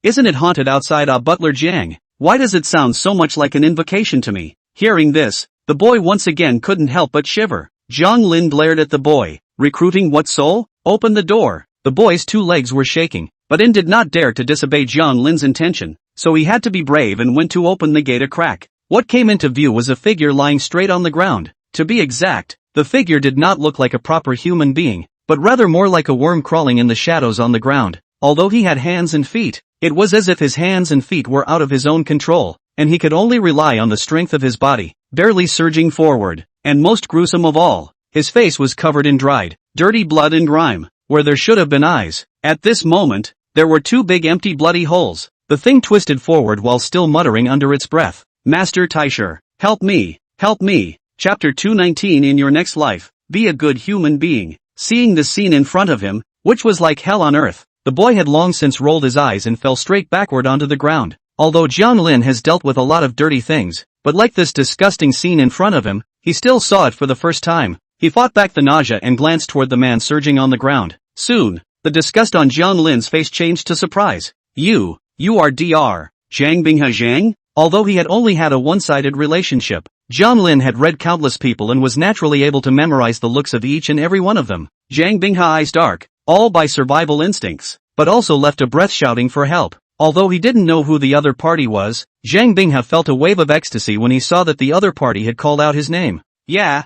Isn't it haunted outside, Butler Jiang? Why does it sound so much like an invocation to me?" Hearing this, the boy once again couldn't help but shiver. Jiang Lin glared at the boy. "Recruiting what soul? Open the door." The boy's two legs were shaking, but did not dare to disobey Jiang Lin's intention, so he had to be brave and went to open the gate a crack. What came into view was a figure lying straight on the ground. To be exact, the figure did not look like a proper human being, but rather more like a worm crawling in the shadows on the ground. Although he had hands and feet, it was as if his hands and feet were out of his own control, and he could only rely on the strength of his body, barely surging forward. And most gruesome of all, his face was covered in dried, dirty blood and grime, where there should have been eyes. At this moment, there were two big empty bloody holes. The thing twisted forward while still muttering under its breath, "Master Taisher, help me, help me." Chapter 219. In your next life, be a good human being. Seeing the scene in front of him, which was like hell on earth, the boy had long since rolled his eyes and fell straight backward onto the ground. Although Jiang Lin has dealt with a lot of dirty things, but like this disgusting scene in front of him, he still saw it for the first time. He fought back the nausea and glanced toward the man surging on the ground. Soon, the disgust on Jiang Lin's face changed to surprise. You are Dr. Zhang Binghe Zhang?" Although he had only had a one-sided relationship, Jiang Lin had read countless people and was naturally able to memorize the looks of each and every one of them. Zhang Binghe eyes dark, all by survival instincts, but also left a breath shouting for help. Although he didn't know who the other party was, Zhang Binghe felt a wave of ecstasy when he saw that the other party had called out his name. Yeah,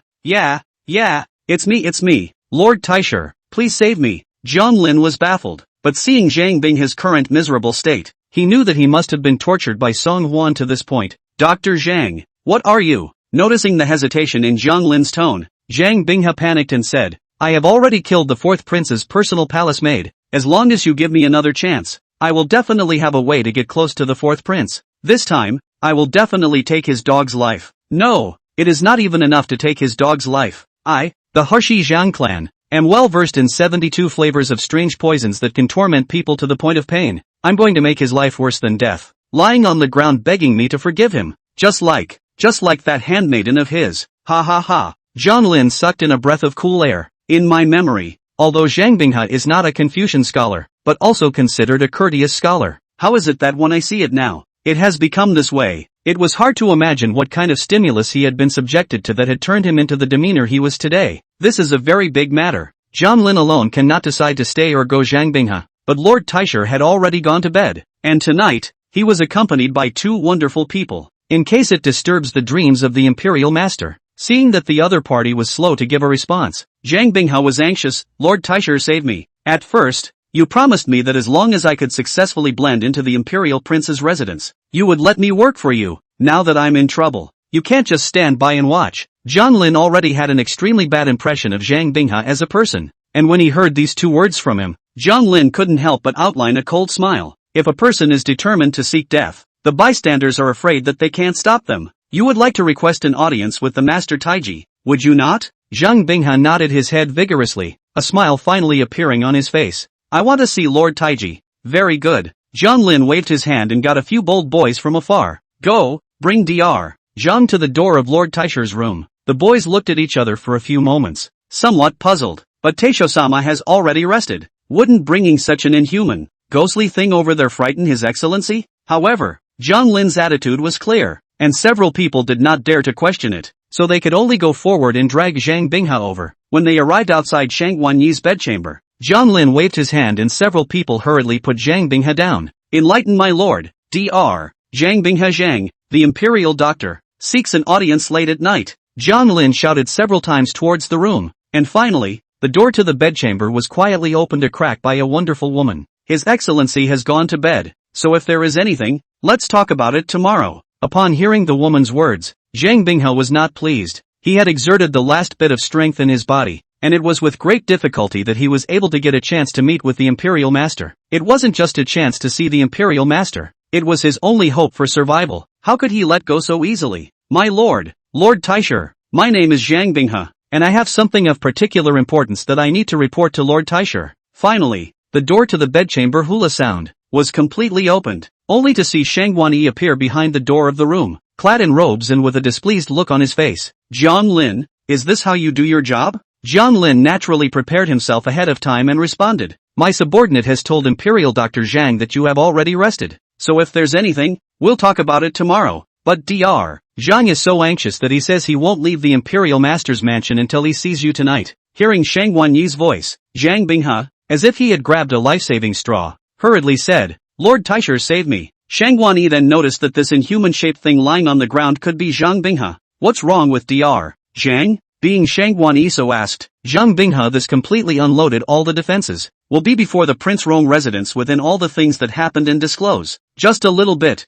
it's me, Lord Taisher, please save me." Jiang Lin was baffled, but seeing Zhang Binghe's current miserable state, he knew that he must have been tortured by Song Huan to this point. "Dr. Zhang, what are you?" Noticing the hesitation in Jiang Lin's tone, Zhang Binghe panicked and said, "I have already killed the fourth prince's personal palace maid. As long as you give me another chance, I will definitely have a way to get close to the fourth prince. This time, I will definitely take his dog's life." "No, it is not even enough to take his dog's life. I, the Hershi Zhang clan, am well versed in 72 flavors of strange poisons that can torment people to the point of pain. I'm going to make his life worse than death, lying on the ground begging me to forgive him. Just like that handmaiden of his. Ha ha ha." Jiang Lin sucked in a breath of cool air. In my memory, although Zhang Binghe is not a Confucian scholar, but also considered a courteous scholar, how is it that when I see it now, it has become this way? It was hard to imagine what kind of stimulus he had been subjected to that had turned him into the demeanor he was today. This is a very big matter. Jiang Lin alone cannot decide to stay or go. Zhang Binghe, but Lord Taisher had already gone to bed, and tonight, he was accompanied by two wonderful people, in case it disturbs the dreams of the Imperial Master. Seeing that the other party was slow to give a response, Zhang Binghe was anxious. "Lord Taisher, save me. At first, you promised me that as long as I could successfully blend into the Imperial Prince's residence, you would let me work for you. Now that I'm in trouble, you can't just stand by and watch." Jiang Lin already had an extremely bad impression of Zhang Binghe as a person, and when he heard these two words from him, Jiang Lin couldn't help but outline a cold smile. If a person is determined to seek death, the bystanders are afraid that they can't stop them. "You would like to request an audience with the Master Taiji, would you not?" Zhang Binghe nodded his head vigorously, a smile finally appearing on his face. "I want to see Lord Taiji." "Very good." Jiang Lin waved his hand and got a few bold boys from afar. "Go, bring Dr. Zhang to the door of Lord Taisher's room. The boys looked at each other for a few moments, somewhat puzzled. But Taisho-sama has already rested. Wouldn't bringing such an inhuman, ghostly thing over there frighten His Excellency? However, Zhang Lin's attitude was clear, and several people did not dare to question it, so they could only go forward and drag Zhang Binghe over. When they arrived outside Shang Guanyi's bedchamber, Zhang Lin waved his hand and several people hurriedly put Zhang Binghe down. Enlighten my lord, Dr. Zhang Binghe Zhang, the imperial doctor, seeks an audience late at night. Zhang Lin shouted several times towards the room, and finally, the door to the bedchamber was quietly opened a crack by a wonderful woman. His Excellency has gone to bed, so if there is anything, let's talk about it tomorrow. Upon hearing the woman's words, Zhang Binghe was not pleased. He had exerted the last bit of strength in his body, and it was with great difficulty that he was able to get a chance to meet with the Imperial Master. It wasn't just a chance to see the Imperial Master, it was his only hope for survival. How could he let go so easily? My lord, Lord Taisher, my name is Zhang Binghe, and I have something of particular importance that I need to report to Lord Taisher. Finally, the door to the bedchamber hula sound was completely opened, only to see Shang Guanyi appear behind the door of the room, clad in robes and with a displeased look on his face. Zhang Lin, is this how you do your job? Zhang Lin naturally prepared himself ahead of time and responded, my subordinate has told Imperial Dr. Zhang that you have already rested, so if there's anything, we'll talk about it tomorrow. But Dr. Zhang is so anxious that he says he won't leave the Imperial Master's mansion until he sees you tonight. Hearing Shang Guanyi's voice, Zhang Binghe, as if he had grabbed a life-saving straw, hurriedly said, Lord Taisher save me. Shang Guanyi then noticed that this inhuman-shaped thing lying on the ground could be Zhang Binghe. What's wrong with Dr. Zhang? Being Shang Guanyi so asked, Zhang Binghe this completely unloaded all the defenses. Will be before the Prince Rong residence within all the things that happened and disclose. Just a little bit.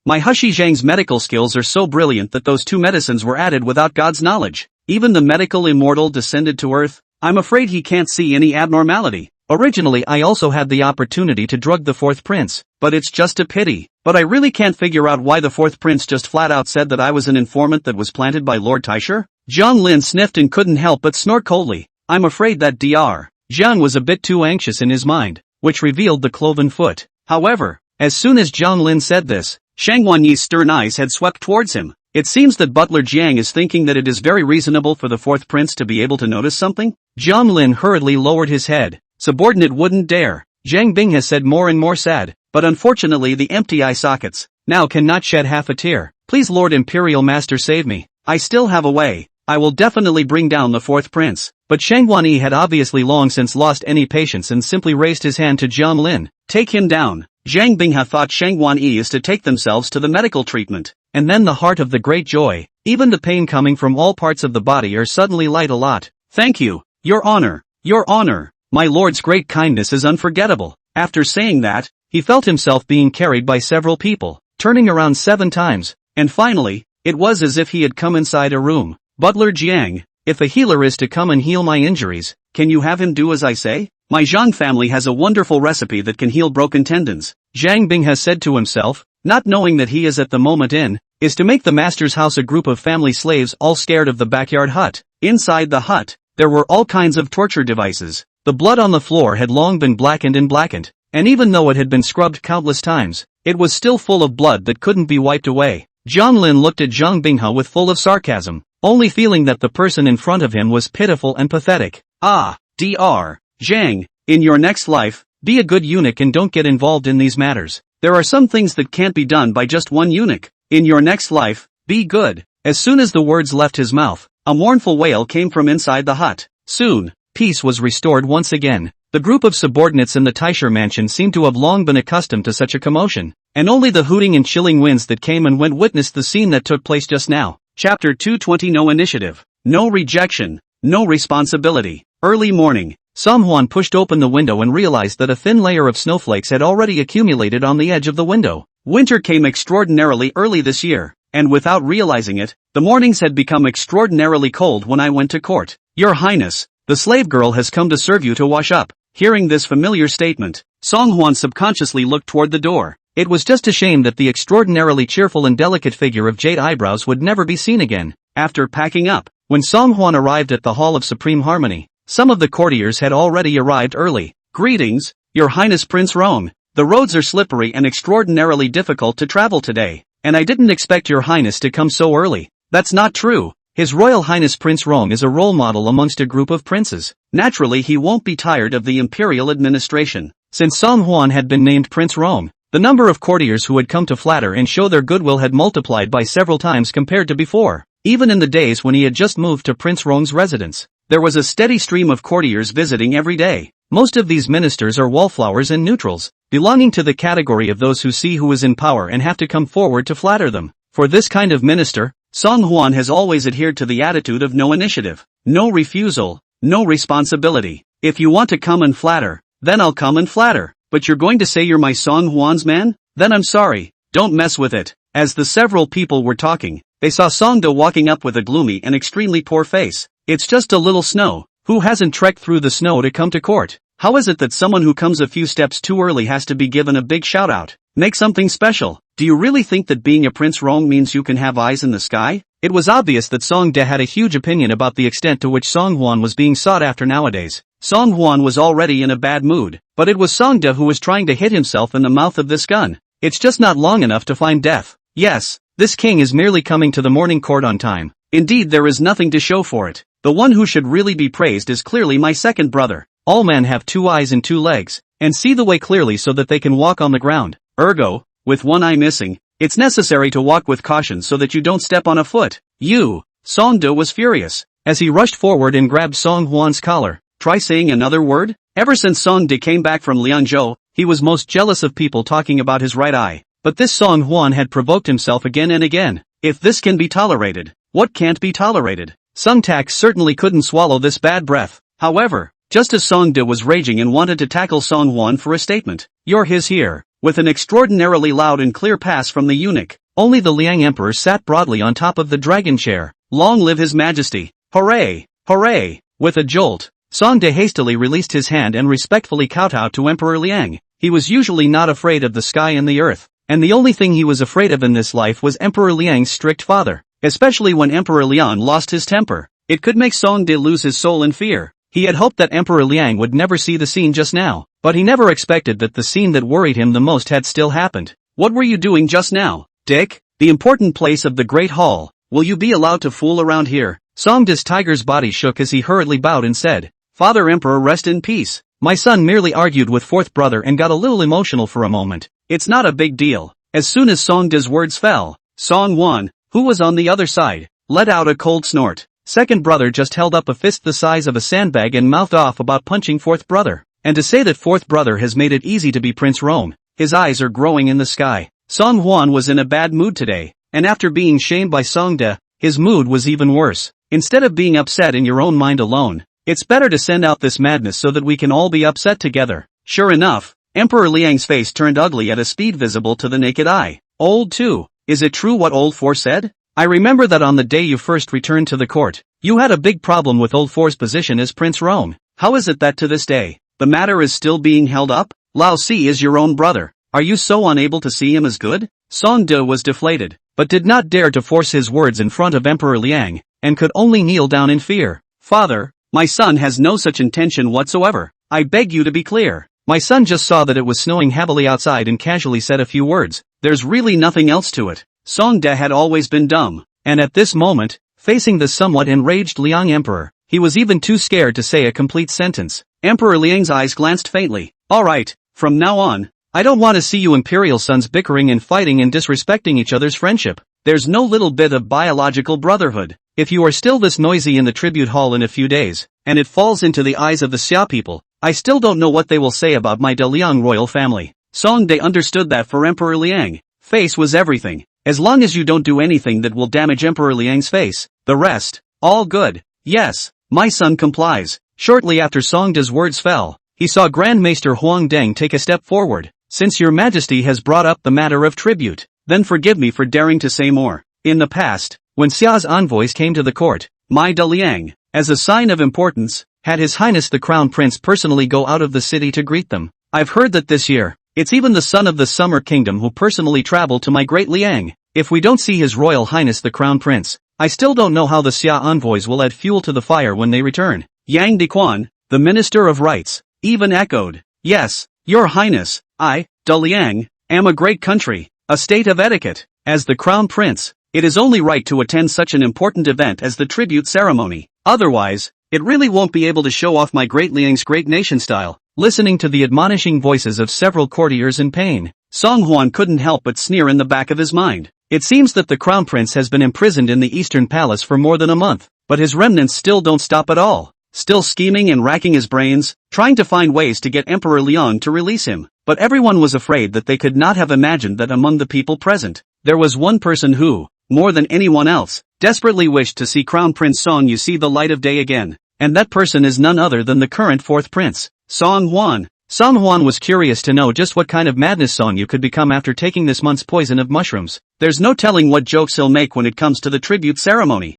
My Hushi Zhang's medical skills are so brilliant that those 2 medicines were added without God's knowledge. Even the medical immortal descended to earth. I'm afraid he can't see any abnormality. Originally I also had the opportunity to drug the 4th prince, but it's just a pity. But I really can't figure out why the 4th prince just flat out said that I was an informant that was planted by Lord Taisher. Zhang Lin sniffed and couldn't help but snort coldly. I'm afraid that Dr. Zhang was a bit too anxious in his mind, which revealed the cloven foot. However, as soon as Zhang Lin said this, Shang Guanyi's stern eyes had swept towards him. It seems that Butler Jiang is thinking that it is very reasonable for the 4th prince to be able to notice something. Zhang Lin hurriedly lowered his head. Subordinate wouldn't dare. Zhang Binghe said more and more sad, but unfortunately the empty eye sockets now cannot shed half a tear. Please Lord Imperial Master save me. I still have a way. I will definitely bring down the 4th prince. But Shang Guanyi had obviously long since lost any patience and simply raised his hand to Zhang Lin. Take him down. Zhang Binghe thought Shang Guanyi is to take themselves to the medical treatment. And then the heart of the great joy, even the pain coming from all parts of the body are suddenly light a lot. Thank you, Your Honor. Your Honor. My lord's great kindness is unforgettable. After saying that, he felt himself being carried by several people, turning around 7 times, and finally, it was as if he had come inside a room. Butler Jiang, if a healer is to come and heal my injuries, can you have him do as I say? My Zhang family has a wonderful recipe that can heal broken tendons. Zhang Bing has said to himself, not knowing that he is at the moment is to make the master's house a group of family slaves all scared of the backyard hut. Inside the hut, there were all kinds of torture devices. The blood on the floor had long been blackened, and even though it had been scrubbed countless times, it was still full of blood that couldn't be wiped away. Zhang Lin looked at Zhang Binghe with full of sarcasm, only feeling that the person in front of him was pitiful and pathetic. Ah, Dr. Zhang, in your next life, be a good eunuch and don't get involved in these matters. There are some things that can't be done by just one eunuch. In your next life, be good. As soon as the words left his mouth, a mournful wail came from inside the hut. Soon, peace was restored once again. The group of subordinates in the Taisher mansion seemed to have long been accustomed to such a commotion, and only the hooting and chilling winds that came and went witnessed the scene that took place just now. Chapter 220 No initiative. No rejection. No responsibility. Early morning. Sam Huan pushed open the window and realized that a thin layer of snowflakes had already accumulated on the edge of the window. Winter came extraordinarily early this year, and without realizing it, the mornings had become extraordinarily cold when I went to court. Your Highness, the slave girl has come to serve you to wash up. Hearing this familiar statement, Song Huan subconsciously looked toward the door. It was just a shame that the extraordinarily cheerful and delicate figure of Jade Eyebrows would never be seen again. After packing up, when Song Huan arrived at the Hall of Supreme Harmony, some of the courtiers had already arrived early. Greetings, Your Highness Prince Rong. The roads are slippery and extraordinarily difficult to travel today. and I didn't expect your highness to come so early. That's not true. His Royal Highness Prince Rong is a role model amongst a group of princes. Naturally he won't be tired of the imperial administration. Since Song Huan had been named Prince Rong, the number of courtiers who had come to flatter and show their goodwill had multiplied by several times compared to before. Even in the days when he had just moved to Prince Rong's residence, there was a steady stream of courtiers visiting every day. Most of these ministers are wallflowers and neutrals, belonging to the category of those who see who is in power and have to come forward to flatter them. For this kind of minister, Song Huan has always adhered to the attitude of no initiative, no refusal, no responsibility. If you want to come and flatter, then I'll come and flatter. But you're going to say you're my Song Huan's man? Then I'm sorry, don't mess with it. As the several people were talking, they saw Songda walking up with a gloomy and extremely poor face. It's just a little snow. Who hasn't trekked through the snow to come to court? How is it that someone who comes a few steps too early has to be given a big shout out? Make something special. Do you really think that being a Prince Rong means you can have eyes in the sky? It was obvious that Songda had a huge opinion about the extent to which Song Huan was being sought after nowadays. Song Huan was already in a bad mood, but it was Songda who was trying to hit himself in the mouth of this gun. It's just not long enough to find death. Yes, this king is merely coming to the morning court on time. Indeed, there is nothing to show for it. The one who should really be praised is clearly my second brother. All men have 2 eyes and 2 legs, and see the way clearly so that they can walk on the ground. Ergo, with 1 eye missing, it's necessary to walk with caution so that you don't step on a foot. You! Songda was furious, as he rushed forward and grabbed Song Huan's collar. Try saying another word? Ever since Songda came back from Liangzhou, he was most jealous of people talking about his right eye. But this Song Huan had provoked himself again and again. If this can be tolerated, what can't be tolerated? Sung Tak certainly couldn't swallow this bad breath. However, just as Songda was raging and wanted to tackle Song Huan for a statement, "You're his here," with an extraordinarily loud and clear pass from the eunuch, only the Liang Emperor sat broadly on top of the dragon chair. Long live his majesty! Hooray! Hooray! With a jolt, Songda hastily released his hand and respectfully kowtowed to Emperor Liang. He was usually not afraid of the sky and the earth, and the only thing he was afraid of in this life was Emperor Liang's strict father. Especially when Emperor Liang lost his temper, it could make Songda lose his soul in fear. He had hoped that Emperor Liang would never see the scene just now, but he never expected that the scene that worried him the most had still happened. What were you doing just now, Dick? The important place of the Great Hall. Will you be allowed to fool around here? Songda's tiger's body shook as he hurriedly bowed and said, "Father Emperor, rest in peace. My son merely argued with fourth brother and got a little emotional for a moment. It's not a big deal." As soon as Songda's words fell, Song Huan, who was on the other side, let out a cold snort. Second brother just held up a fist the size of a sandbag and mouthed off about punching fourth brother. And to say that fourth brother has made it easy to be Prince Rong, his eyes are growing in the sky. Song Huan was in a bad mood today, and after being shamed by Songda, his mood was even worse. Instead of being upset in your own mind alone, it's better to send out this madness so that we can all be upset together. Sure enough, Emperor Liang's face turned ugly at a speed visible to the naked eye. Old too. Is it true what Old Four said? I remember that on the day you first returned to the court, you had a big problem with Old Four's position as Prince Rong. How is it that to this day, the matter is still being held up? Lao Si is your own brother. Are you so unable to see him as good? Songda was deflated, but did not dare to force his words in front of Emperor Liang, and could only kneel down in fear. Father, my son has no such intention whatsoever. I beg you to be clear. My son just saw that it was snowing heavily outside and casually said a few words. There's really nothing else to it. Songda had always been dumb, and at this moment, facing the somewhat enraged Liang Emperor, he was even too scared to say a complete sentence. Emperor Liang's eyes glanced faintly. Alright, from now on, I don't want to see you imperial sons bickering and fighting and disrespecting each other's friendship. There's no little bit of biological brotherhood. If you are still this noisy in the tribute hall in a few days, and it falls into the eyes of the Xia people, I still don't know what they will say about my De Liang royal family. Songda understood that for Emperor Liang, face was everything. As long as you don't do anything that will damage Emperor Liang's face, the rest, all good. Yes, my son complies. Shortly after Songda's words fell, he saw Grand Maester Huang Deng take a step forward. Since your majesty has brought up the matter of tribute, then forgive me for daring to say more. In the past, when Xia's envoys came to the court, my De Liang, as a sign of importance, had His Highness the Crown Prince personally go out of the city to greet them. I've heard that this year, it's even the son of the Summer Kingdom who personally traveled to my great Liang. If we don't see His Royal Highness the Crown Prince, I still don't know how the Xia envoys will add fuel to the fire when they return. Yang Dequan, the Minister of Rights, even echoed, yes, Your Highness, I, De Liang, am a great country, a state of etiquette. As the Crown Prince, it is only right to attend such an important event as the tribute ceremony. Otherwise, it really won't be able to show off my great Liang's great nation style. Listening to the admonishing voices of several courtiers in pain, Song Huan couldn't help but sneer in the back of his mind. It seems that the Crown Prince has been imprisoned in the Eastern Palace for more than a month, but his remnants still don't stop at all. Still scheming and racking his brains, trying to find ways to get Emperor Liang to release him. But everyone was afraid that they could not have imagined that among the people present, there was one person who, more than anyone else, desperately wished to see Crown Prince Song Yu see the light of day again. And that person is none other than the current fourth prince, Song Huan. Song Huan was curious to know just what kind of madness Song Yu could become after taking this month's poison of mushrooms. There's no telling what jokes he'll make when it comes to the tribute ceremony.